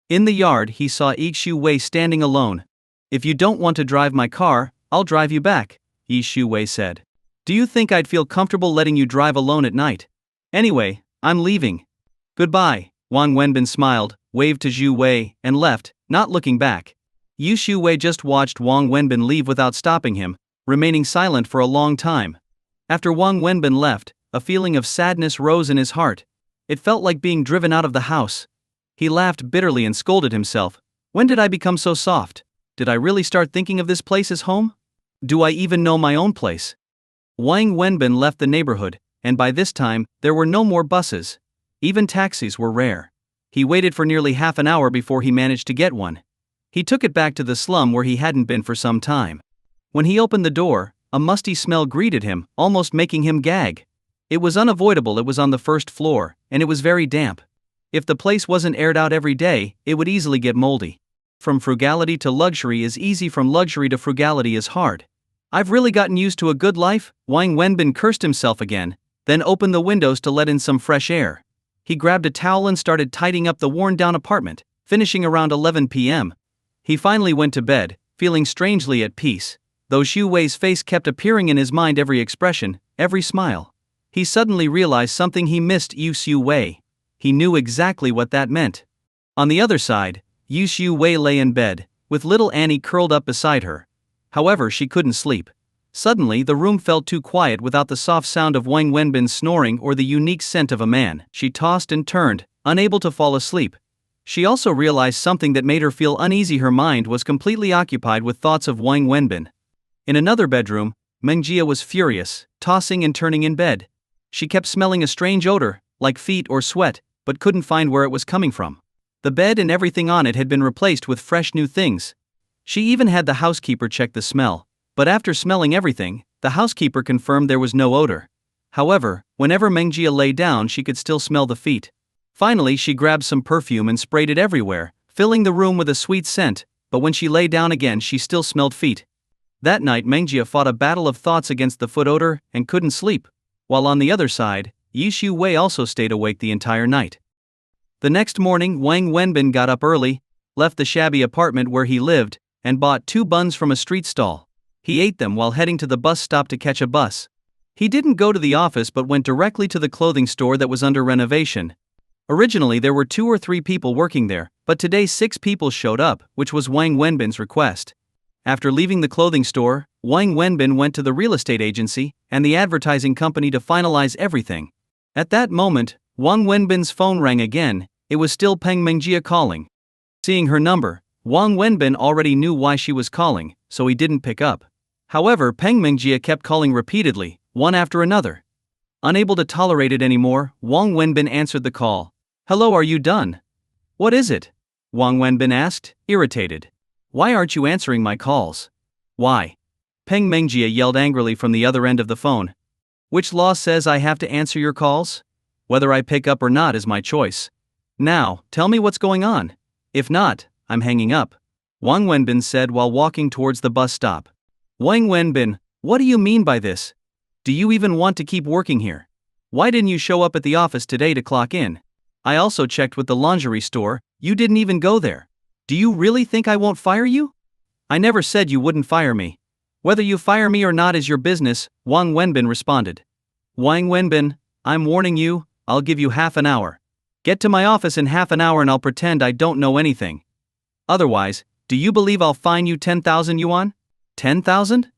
In the yard he saw Yi Shu-wei standing alone. If you don't want to drive my car, I'll drive you back, Yi Shu-wei said. Do you think I'd feel comfortable letting you drive alone at night? Anyway, I'm leaving. Goodbye, Wang Wenbin smiled, waved to Zhu Wei, and left, not looking back. Yi Shu-wei just watched Wang Wenbin leave without stopping him, remaining silent for a long time. After Wang Wenbin left, a feeling of sadness rose in his heart. It felt like being driven out of the house. He laughed bitterly and scolded himself. When did I become so soft? Did I really start thinking of this place as home? Do I even know my own place? Wang Wenbin left the neighborhood, and by this time, there were no more buses. Even taxis were rare. He waited for nearly half an hour before he managed to get one. He took it back to the slum where he hadn't been for some time. When he opened the door, a musty smell greeted him, almost making him gag. It was unavoidable, it was on the first floor, and it was very damp. If the place wasn't aired out every day, it would easily get moldy. From frugality to luxury is easy, from luxury to frugality is hard. I've really gotten used to a good life, Wang Wenbin cursed himself again, then opened the windows to let in some fresh air. He grabbed a towel and started tidying up the worn-down apartment, finishing around 11 p.m. He finally went to bed, feeling strangely at peace, though Zhu Wei's face kept appearing in his mind, every expression, every smile. He suddenly realized something: he missed Yu Shu-wei. He knew exactly what that meant. On the other side, Yu Shu-wei lay in bed, with little Annie curled up beside her. However, she couldn't sleep. Suddenly, the room felt too quiet without the soft sound of Wang Wenbin's snoring or the unique scent of a man. She tossed and turned, unable to fall asleep. She also realized something that made her feel uneasy. Her mind was completely occupied with thoughts of Wang Wenbin. In another bedroom, Mengjia was furious, tossing and turning in bed. She kept smelling a strange odor, like feet or sweat, but couldn't find where it was coming from. The bed and everything on it had been replaced with fresh new things. She even had the housekeeper check the smell, but after smelling everything, the housekeeper confirmed there was no odor. However, whenever Mengjia lay down, she could still smell the feet. Finally, she grabbed some perfume and sprayed it everywhere, filling the room with a sweet scent, but when she lay down again, she still smelled feet. That night, Mengjia fought a battle of thoughts against the foot odor and couldn't sleep, while on the other side, Yishu Wei also stayed awake the entire night. The next morning, Wang Wenbin got up early, left the shabby apartment where he lived, and bought 2 buns from a street stall. He ate them while heading to the bus stop to catch a bus. He didn't go to the office but went directly to the clothing store that was under renovation. Originally there were 2 or 3 people working there, but today 6 people showed up, which was Wang Wenbin's request. After leaving the clothing store, Wang Wenbin went to the real estate agency and the advertising company to finalize everything. At that moment, Wang Wenbin's phone rang again. It was still Peng Mengjia calling. Seeing her number, Wang Wenbin already knew why she was calling, so he didn't pick up. However, Peng Mengjia kept calling repeatedly, one after another. Unable to tolerate it anymore, Wang Wenbin answered the call. "Hello, are you done?" "What is it?" Wang Wenbin asked, irritated. "Why aren't you answering my calls?" "Why?" Peng Mengjia yelled angrily from the other end of the phone. "Which law says I have to answer your calls? Whether I pick up or not is my choice. Now, tell me what's going on. If not, I'm hanging up," Wang Wenbin said while walking towards the bus stop. "Wang Wenbin, what do you mean by this? Do you even want to keep working here? Why didn't you show up at the office today to clock in? I also checked with the lingerie store, you didn't even go there. Do you really think I won't fire you? I never said you wouldn't fire me. Whether you fire me or not is your business," Wang Wenbin responded. "Wang Wenbin, I'm warning you, I'll give you half an hour. Get to my office in half an hour and I'll pretend I don't know anything. Otherwise, do you believe I'll fine you 10,000 yuan? 10,000?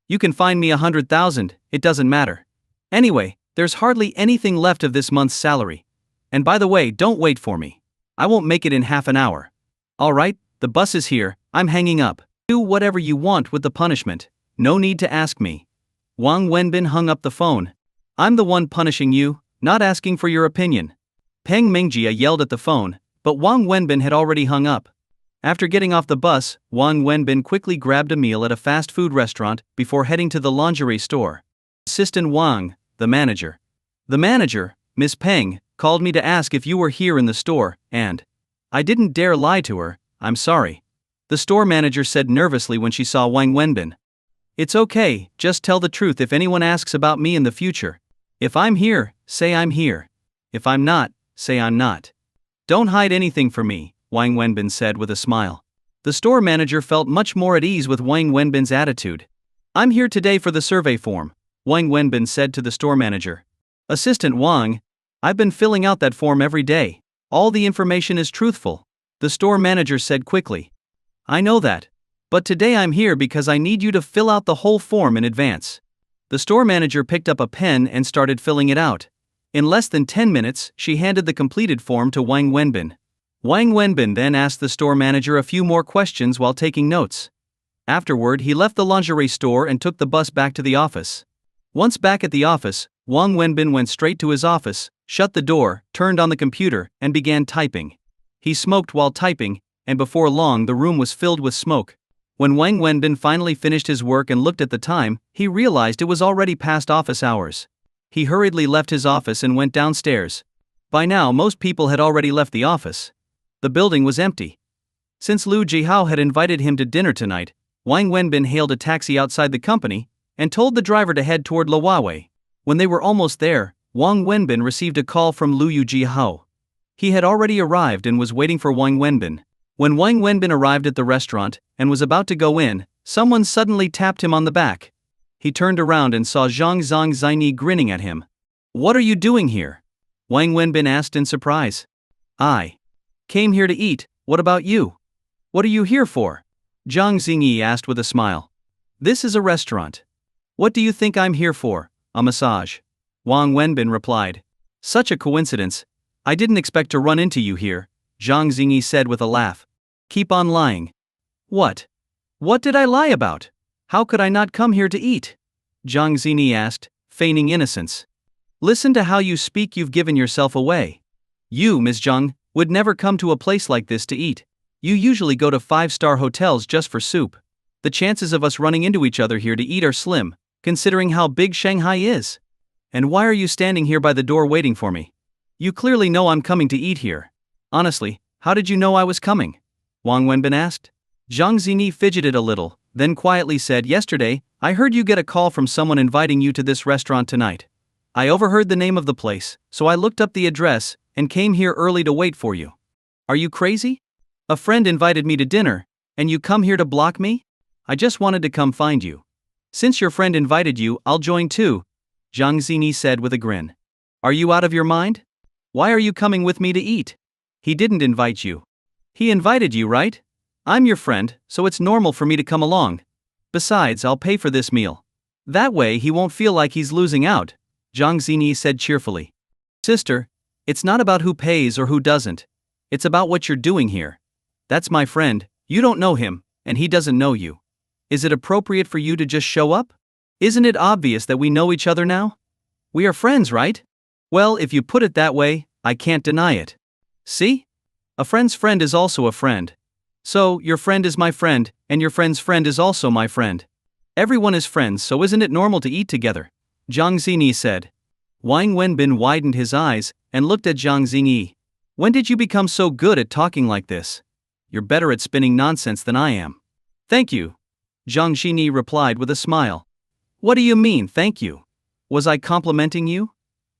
You can fine me 100,000, it doesn't matter. Anyway, there's hardly anything left of this month's salary. And by the way, don't wait for me. I won't make it in half an hour. Alright, the bus is here, I'm hanging up. Do whatever you want with the punishment. No need to ask me." Wang Wenbin hung up the phone. "I'm the one punishing you, not asking for your opinion." Peng Mengjia yelled at the phone, but Wang Wenbin had already hung up. After getting off the bus, Wang Wenbin quickly grabbed a meal at a fast food restaurant before heading to the lingerie store. Assistant Wang, the manager. "The manager, Miss Peng, called me to ask if you were here in the store, and I didn't dare lie to her, I'm sorry," the store manager said nervously when she saw Wang Wenbin. "It's okay, just tell the truth if anyone asks about me in the future. If I'm here, say I'm here. If I'm not, say I'm not. Don't hide anything from me," Wang Wenbin said with a smile. The store manager felt much more at ease with Wang Wenbin's attitude. "I'm here today for the survey form," Wang Wenbin said to the store manager. "Assistant Wang, I've been filling out that form every day. All the information is truthful," the store manager said quickly. "I know that. But today I'm here because I need you to fill out the whole form in advance." The store manager picked up a pen and started filling it out. In less than 10 minutes, she handed the completed form to Wang Wenbin. Wang Wenbin then asked the store manager a few more questions while taking notes. Afterward, he left the lingerie store and took the bus back to the office. Once back at the office, Wang Wenbin went straight to his office, shut the door, turned on the computer, and began typing. He smoked while typing, and before long the room was filled with smoke. When Wang Wenbin finally finished his work and looked at the time, he realized it was already past office hours. He hurriedly left his office and went downstairs. By now most people had already left the office. The building was empty. Since Lu Jihao had invited him to dinner tonight, Wang Wenbin hailed a taxi outside the company and told the driver to head toward Luawei. When they were almost there, Wang Wenbin received a call from Lu Jihao. He had already arrived and was waiting for Wang Wenbin. When Wang Wenbin arrived at the restaurant and was about to go in, someone suddenly tapped him on the back. He turned around and saw Zhang Xingi grinning at him. "What are you doing here?" Wang Wenbin asked in surprise. "I came here to eat, what about you? What are you here for?" Jang Xingi asked with a smile. "This is a restaurant. What do you think I'm here for? A massage. Wang Wenbin replied. Such a coincidence. I didn't expect to run into you here, Jang Xingi said with a laugh. Keep on lying. What? What did I lie about? How could I not come here to eat? Jang Xingi asked, feigning innocence. Listen to how you speak, you've given yourself away. You, Ms. Zhang, would never come to a place like this to eat. You usually go to 5-star hotels just for soup. The chances of us running into each other here to eat are slim, considering how big Shanghai is. And why are you standing here by the door waiting for me? You clearly know I'm coming to eat here. Honestly, how did you know I was coming? Wang Wenbin asked. Zhang Xinyi fidgeted a little, then quietly said, Yesterday, I heard you get a call from someone inviting you to this restaurant tonight. I overheard the name of the place, so I looked up the address and came here early to wait for you. Are you crazy? A friend invited me to dinner, and you come here to block me? I just wanted to come find you. Since your friend invited you, I'll join too, Zhang Xinyi said with a grin. Are you out of your mind? Why are you coming with me to eat? He didn't invite you. He invited you, right? I'm your friend, so it's normal for me to come along. Besides, I'll pay for this meal. That way he won't feel like he's losing out, Zhang Xinyi said cheerfully. Sister, it's not about who pays or who doesn't. It's about what you're doing here. That's my friend, you don't know him, and he doesn't know you. Is it appropriate for you to just show up? Isn't it obvious that we know each other now? We are friends, right? Well, if you put it that way, I can't deny it. See? A friend's friend is also a friend. So, your friend is my friend, and your friend's friend is also my friend. Everyone is friends, so isn't it normal to eat together? Zhang Xinyi said. Wang Wenbin widened his eyes and looked at Zhang Xinyi. When did you become so good at talking like this? You're better at spinning nonsense than I am. Thank you. Zhang Xinyi replied with a smile. What do you mean, thank you? Was I complimenting you?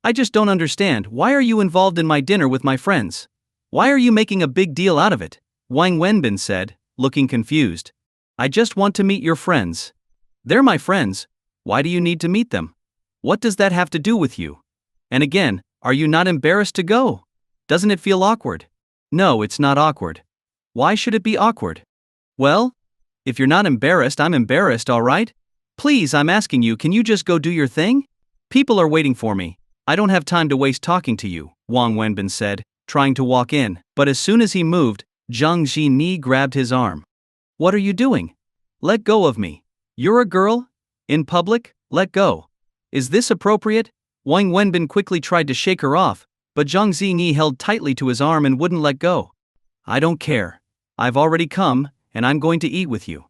I just don't understand, why are you involved in my dinner with my friends? Why are you making a big deal out of it? Wang Wenbin said, looking confused. I just want to meet your friends. They're my friends. Why do you need to meet them? What does that have to do with you? And again, are you not embarrassed to go? Doesn't it feel awkward? No, it's not awkward. Why should it be awkward? Well, if you're not embarrassed, I'm embarrassed, all right? Please, I'm asking you, can you just go do your thing? People are waiting for me. I don't have time to waste talking to you, Wang Wenbin said, trying to walk in, but as soon as he moved, Zhang Xinyi grabbed his arm. What are you doing? Let go of me. You're a girl? In public? Let go. Is this appropriate? Wang Wenbin quickly tried to shake her off, but Zhang Xinyi held tightly to his arm and wouldn't let go. I don't care. I've already come, and I'm going to eat with you.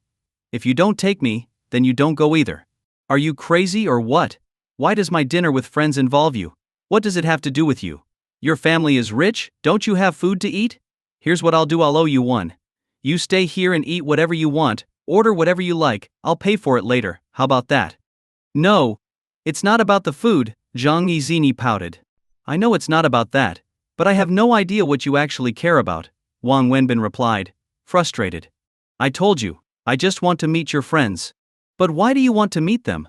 If you don't take me, then you don't go either. Are you crazy or what? Why does my dinner with friends involve you? What does it have to do with you? Your family is rich, don't you have food to eat? Here's what I'll do, I'll owe you one. You stay here and eat whatever you want, order whatever you like, I'll pay for it later, how about that? No. It's not about the food, Zhang Yizini pouted. I know it's not about that, but I have no idea what you actually care about, Wang Wenbin replied, frustrated. I told you, I just want to meet your friends. But why do you want to meet them?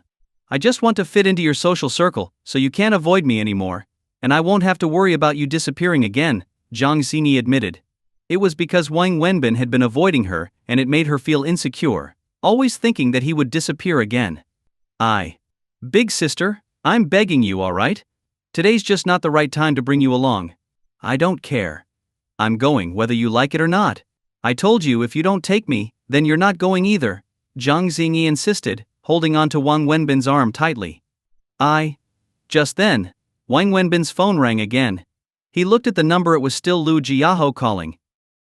I just want to fit into your social circle, so you can't avoid me anymore, and I won't have to worry about you disappearing again, Zhang Xinyi admitted. It was because Wang Wenbin had been avoiding her, and it made her feel insecure, always thinking that he would disappear again. Big sister, I'm begging you, alright? Today's just not the right time to bring you along. I don't care. I'm going whether you like it or not. I told you if you don't take me, then you're not going either, Zhang Xinyi insisted, holding on to Wang Wenbin's arm tightly. Just then, Wang Wenbin's phone rang again. He looked at the number, it was still Lu Jiaho calling.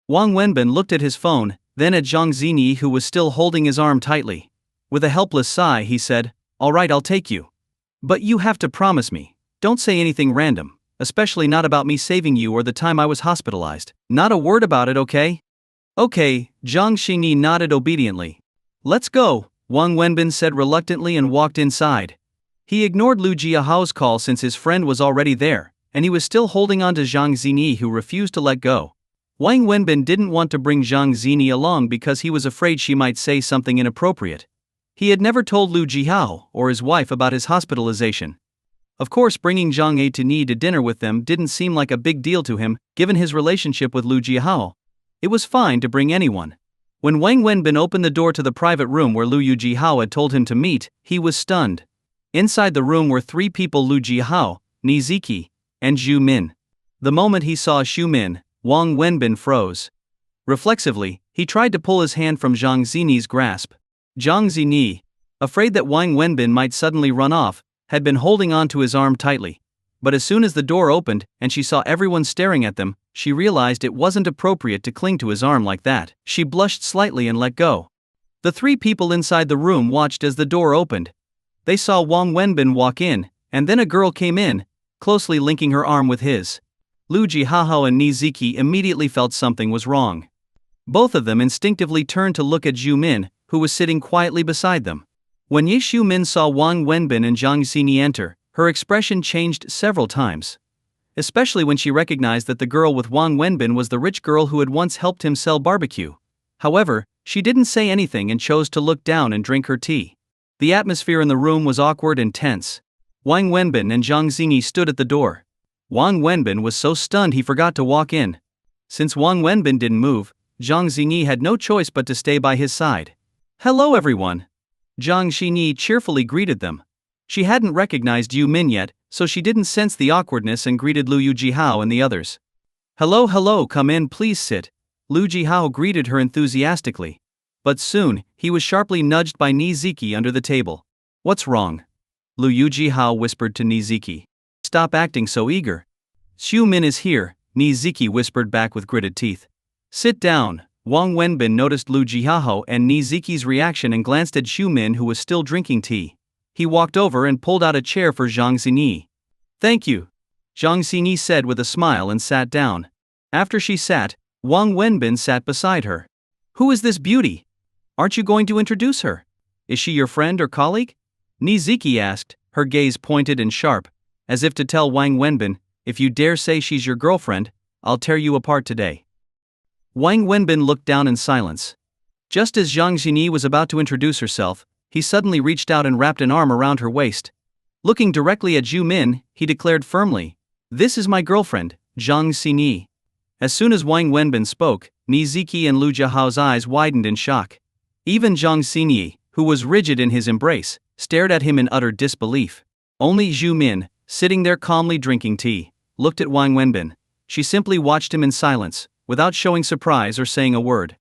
Wang Wenbin looked at his phone, then at Zhang Xinyi, who was still holding his arm tightly. With a helpless sigh, he said, Alright, I'll take you. But you have to promise me, don't say anything random, especially not about me saving you or the time I was hospitalized. Not a word about it, okay? Okay, Zhang Xinyi nodded obediently. Let's go, Wang Wenbin said reluctantly and walked inside. He ignored Lu Jiahao's call since his friend was already there, and he was still holding on to Zhang Xinyi, who refused to let go. Wang Wenbin didn't want to bring Zhang Xinyi along because he was afraid she might say something inappropriate. He had never told Lu Jihao or his wife about his hospitalization. Of course, bringing Zhang Xinyi to dinner with them didn't seem like a big deal to him, given his relationship with Lu Jihao. It was fine to bring anyone. When Wang Wenbin opened the door to the private room where Lu Yujihao had told him to meet, he was stunned. Inside the room were 3 people: Lu Jihao, Niziki, and Zhu Min. The moment he saw Xu Min, Wang Wenbin froze. Reflexively, he tried to pull his hand from Jang Xingi's grasp. Jang Xingi, afraid that Wang Wenbin might suddenly run off, had been holding on to his arm tightly. But as soon as the door opened and she saw everyone staring at them, she realized it wasn't appropriate to cling to his arm like that. She blushed slightly and let go. The 3 people inside the room watched as the door opened. They saw Wang Wenbin walk in, and then a girl came in, closely linking her arm with his. Lu Jihao and Niziki immediately felt something was wrong. Both of them instinctively turned to look at Zhu Min, who was sitting quietly beside them. When Xu Min saw Wang Wenbin and Jang Xingi enter, her expression changed several times. Especially when she recognized that the girl with Wang Wenbin was the rich girl who had once helped him sell barbecue. However, she didn't say anything and chose to look down and drink her tea. The atmosphere in the room was awkward and tense. Wang Wenbin and Jang Xingi stood at the door. Wang Wenbin was so stunned he forgot to walk in. Since Wang Wenbin didn't move, Jang Xingi had no choice but to stay by his side. "Hello everyone." Jang Xingi cheerfully greeted them. She hadn't recognized Zhu Min yet, so she didn't sense the awkwardness and greeted Lu Yujihao and the others. "Hello, hello, come in, please sit." Lu Jihao greeted her enthusiastically. But soon, he was sharply nudged by Niziki under the table. "What's wrong?" Lu Yujihao whispered to Niziki. "Stop acting so eager." "Xu Min is here," Niziki whispered back with gritted teeth. "Sit down." Wang Wenbin noticed Lu Jihao and Niziki's reaction and glanced at Xu Min, who was still drinking tea. He walked over and pulled out a chair for Jang Xingi. "Thank you," Jang Xingi said with a smile and sat down. After she sat, Wang Wenbin sat beside her. "Who is this beauty? Aren't you going to introduce her? Is she your friend or colleague?" Niziki asked, her gaze pointed and sharp, as if to tell Wang Wenbin, "If you dare say she's your girlfriend, I'll tear you apart today." Wang Wenbin looked down in silence. Just as Zhang Xinyi was about to introduce herself, he suddenly reached out and wrapped an arm around her waist. Looking directly at Zhu Min, he declared firmly, "This is my girlfriend, Zhang Xinyi." As soon as Wang Wenbin spoke, Niziki and Lu Jiahao's eyes widened in shock. Even Zhang Xinyi, who was rigid in his embrace, stared at him in utter disbelief. Only Zhu Min, sitting there calmly drinking tea, looked at Wang Wenbin. She simply watched him in silence, without showing surprise or saying a word.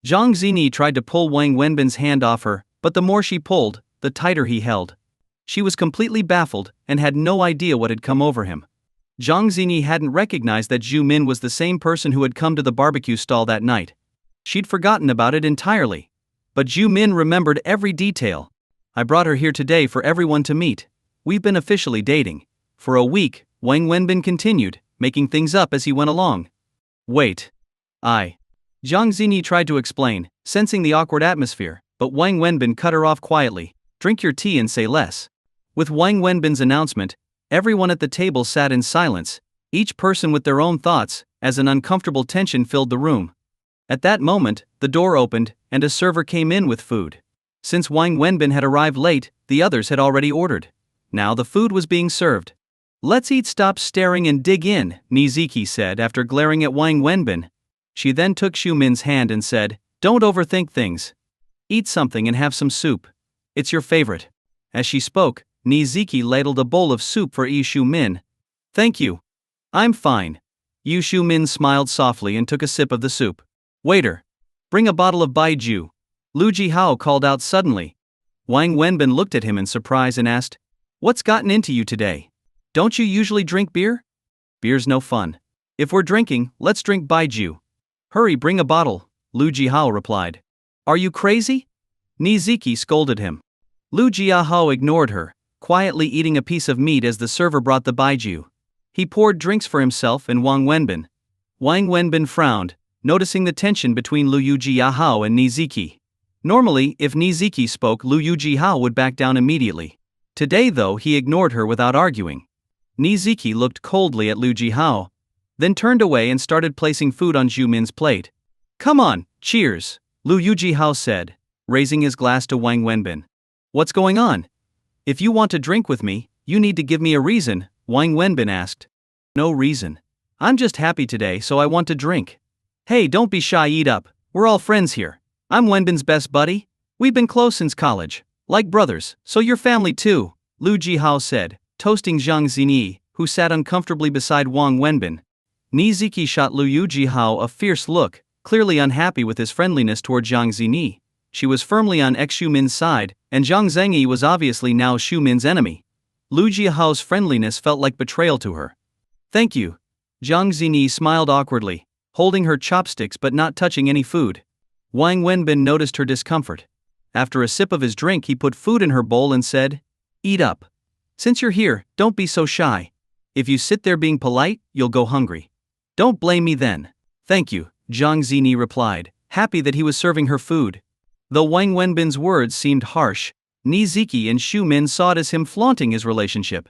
Zhang Xinyi tried to pull Wang Wenbin's hand off her, but the more she pulled, the tighter he held. She was completely baffled and had no idea what had come over him. Zhang Xinyi hadn't recognized that Zhu Min was the same person who had come to the barbecue stall that night. She'd forgotten about it entirely. But Zhu Min remembered every detail. "I brought her here today for everyone to meet. We've been officially dating for a week," Wang Wenbin continued, making things up as he went along. "Wait. Zhang Xinyi tried to explain, sensing the awkward atmosphere, but Wang Wenbin cut her off quietly. "Drink your tea and say less." With Wang Wenbin's announcement, everyone at the table sat in silence, each person with their own thoughts, as an uncomfortable tension filled the room. At that moment, the door opened, and a server came in with food. Since Wang Wenbin had arrived late, the others had already ordered. Now the food was being served. "Let's eat, stop staring and dig in," Niziki said after glaring at Wang Wenbin. She then took Xu Min's hand and said, "Don't overthink things. Eat something and have some soup. It's your favorite." As she spoke, Niziki ladled a bowl of soup for Xu Min. "Thank you. I'm fine." Xu Min smiled softly and took a sip of the soup. "Waiter, bring a bottle of baijiu," Lu Jihao called out suddenly. Wang Wenbin looked at him in surprise and asked, "What's gotten into you today? Don't you usually drink beer?" "Beer's no fun. If we're drinking, let's drink baijiu." "Hurry, bring a bottle," Lu Jihao replied. "Are you crazy?" Niziki scolded him. Lu Jihao ignored her, quietly eating a piece of meat as the server brought the baijiu. He poured drinks for himself and Wang Wenbin. Wang Wenbin frowned, noticing the tension between Lu Jihao and Niziki. Normally, if Niziki spoke, Lu Jihao would back down immediately. Today though, he ignored her without arguing. Niziki looked coldly at Lu Jihao, then turned away and started placing food on Zhu Min's plate. "Come on, cheers," Lu Jihao said, raising his glass to Wang Wenbin. "What's going on? If you want to drink with me, you need to give me a reason," Wang Wenbin asked. "No reason. I'm just happy today, so I want to drink." "Hey, don't be shy, eat up, we're all friends here." I'm Wenbin's best buddy. We've been close since college. Like brothers, so your family too, Lu Jihao said, toasting Jang Xingi, who sat uncomfortably beside Wang Wenbin. Niziki shot Lu Jihao a fierce look, clearly unhappy with his friendliness toward Jang Xingi. She was firmly on Xu-min's side, and Jang Xingi was obviously now Xu-min's enemy. Lu Jihao's friendliness felt like betrayal to her. Thank you. Jang Xingi smiled awkwardly, holding her chopsticks but not touching any food. Wang Wenbin noticed her discomfort. After a sip of his drink, he put food in her bowl and said, "Eat up. Since you're here, don't be so shy. If you sit there being polite, you'll go hungry. Don't blame me then." "Thank you," Jang Xingi replied, happy that he was serving her food. Though Wang Wenbin's words seemed harsh, Niziki and Xu-min saw it as him flaunting his relationship.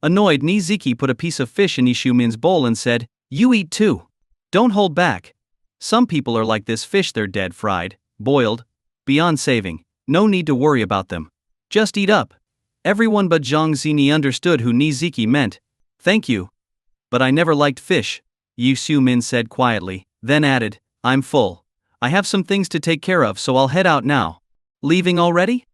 Annoyed, Niziki put a piece of fish in Xu-min's bowl and said, "You eat too. Don't hold back. Some people are like this fish, they're dead fried, boiled, beyond saving, no need to worry about them. Just eat up." Everyone but Jang Xingi understood who Niziki meant. "Thank you. But I never liked fish," Xu-min said quietly, then added, "I'm full. I have some things to take care of, so I'll head out now." "Leaving already?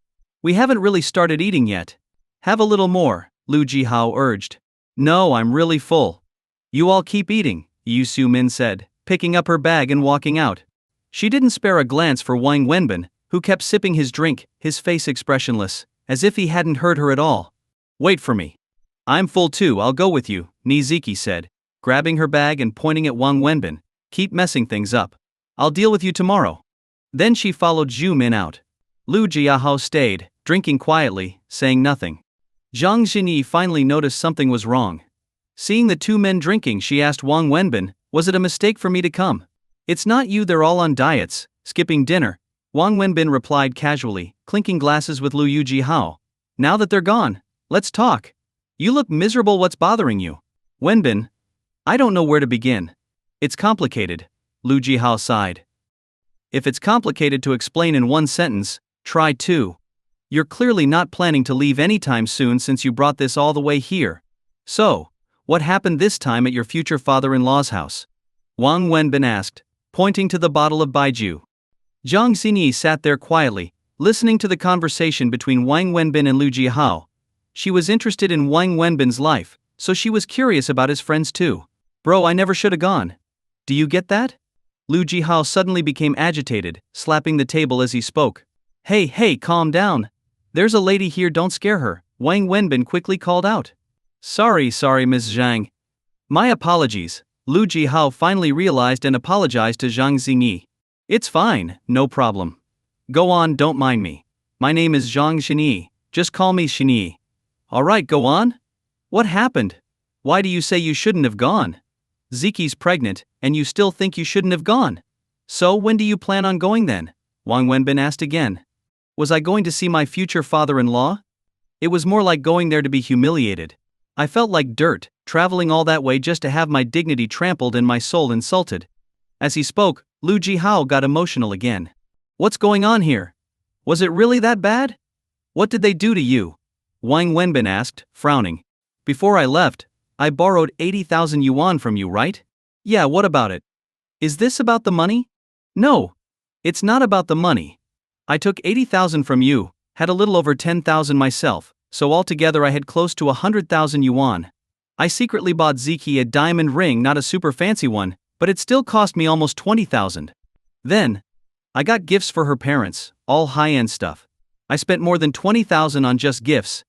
We haven't really started eating yet. Have a little more," Lu Jihao urged. "No, I'm really full." "You all keep eating," Xu-min said, picking up her bag and walking out. She didn't spare a glance for Wang Wenbin, who kept sipping his drink, his face expressionless, as if he hadn't heard her at all. "Wait for me. I'm full too, I'll go with you," Niziki said, grabbing her bag and pointing at Wang Wenbin. "Keep messing things up. I'll deal with you tomorrow." Then she followed Xu-min out. Lu Jihao stayed, drinking quietly, saying nothing. Jang Xingi finally noticed something was wrong. Seeing the two men drinking, she asked Wang Wenbin, "Was it a mistake for me to come?" "It's not you, they're all on diets, skipping dinner," Wang Wenbin replied casually, clinking glasses with Lu Jihao. "Now that they're gone, let's talk. You look miserable, what's bothering you?" "Wenbin, I don't know where to begin. It's complicated," Lu Jihao sighed. "If it's complicated to explain in one sentence, try two. You're clearly not planning to leave anytime soon since you brought this all the way here. So, what happened this time at your future father-in-law's house?" Wang Wenbin asked, pointing to the bottle of baijiu. Jang Xingi sat there quietly, listening to the conversation between Wang Wenbin and Lu Jihao. She was interested in Wang Wenbin's life, so she was curious about his friends too. "Bro, I never should have gone. Do you get that?" Lu Jihao suddenly became agitated, slapping the table as he spoke. Hey, calm down. There's a lady here, don't scare her," Wang Wenbin quickly called out. Sorry, Ms. Zhang. My apologies," Lu Jihao finally realized and apologized to Jang Xingi. "It's fine, no problem. Go on, don't mind me. My name is Jang Xingi, just call me Xingi." "Alright, go on. What happened? Why do you say you shouldn't have gone? Ziki's pregnant, and you still think you shouldn't have gone. So when do you plan on going then?" Wang Wenbin asked again. "Was I going to see my future father-in-law? It was more like going there to be humiliated. I felt like dirt, traveling all that way just to have my dignity trampled and my soul insulted." As he spoke, Lu Jihao got emotional again. "What's going on here? Was it really that bad? What did they do to you?" Wang Wenbin asked, frowning. "Before I left, I borrowed 80,000 yuan from you, right?" "Yeah, what about it? Is this about the money?" "No. It's not about the money. I took 80,000 from you, had a little over 10,000 myself, so altogether I had close to 100,000 yuan. I secretly bought Ziki a diamond ring, not a super fancy one, but it still cost me almost 20,000. Then, I got gifts for her parents, all high-end stuff. I spent more than 20,000 on just gifts.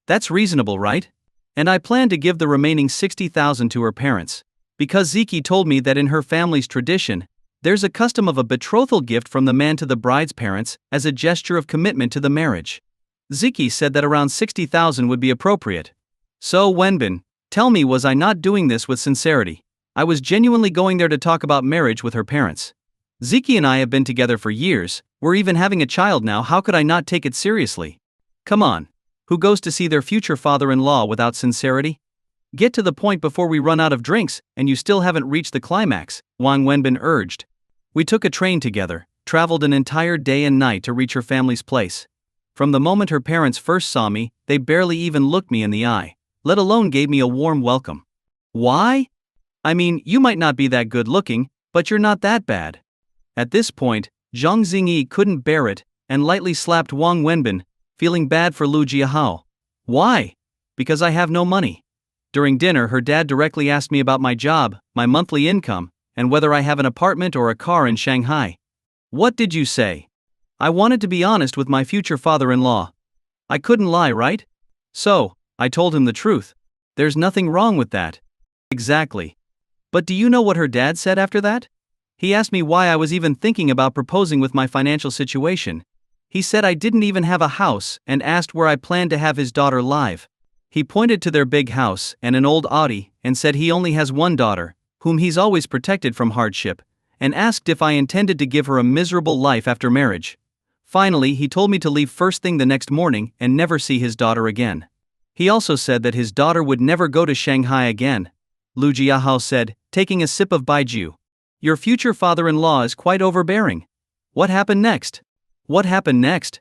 That's reasonable, right? And I plan to give the remaining 60,000 to her parents, because Ziki told me that in her family's tradition, there's a custom of a betrothal gift from the man to the bride's parents as a gesture of commitment to the marriage. Ziki said that around 60,000 would be appropriate. So Wenbin, tell me, was I not doing this with sincerity? I was genuinely going there to talk about marriage with her parents. Ziki and I have been together for years, we're even having a child now, how could I not take it seriously? Come on, who goes to see their future father-in-law without sincerity? Get to the point before we run out of drinks, and you still haven't reached the climax, Wang Wenbin urged. We took a train together, traveled an entire day and night to reach her family's place. From the moment her parents first saw me, they barely even looked me in the eye, let alone gave me a warm welcome. Why? I mean, you might not be that good looking, but you're not that bad. At this point, Jang Xingi couldn't bear it and lightly slapped Wang Wenbin, feeling bad for Lu Jiahao. Why? Because I have no money. During dinner, her dad directly asked me about my job, my monthly income, and whether I have an apartment or a car in Shanghai. What did you say? I wanted to be honest with my future father-in-law. I couldn't lie, right? So, I told him the truth. There's nothing wrong with that. Exactly. But do you know what her dad said after that? He asked me why I was even thinking about proposing with my financial situation. He said I didn't even have a house and asked where I planned to have his daughter live. He pointed to their big house and an old Audi and said he only has one daughter, whom he's always protected from hardship, and asked if I intended to give her a miserable life after marriage. Finally, he told me to leave first thing the next morning and never see his daughter again. He also said that his daughter would never go to Shanghai again. Lu Jiahao said, taking a sip of baijiu. Your future father-in-law is quite overbearing. What happened next? What happened next?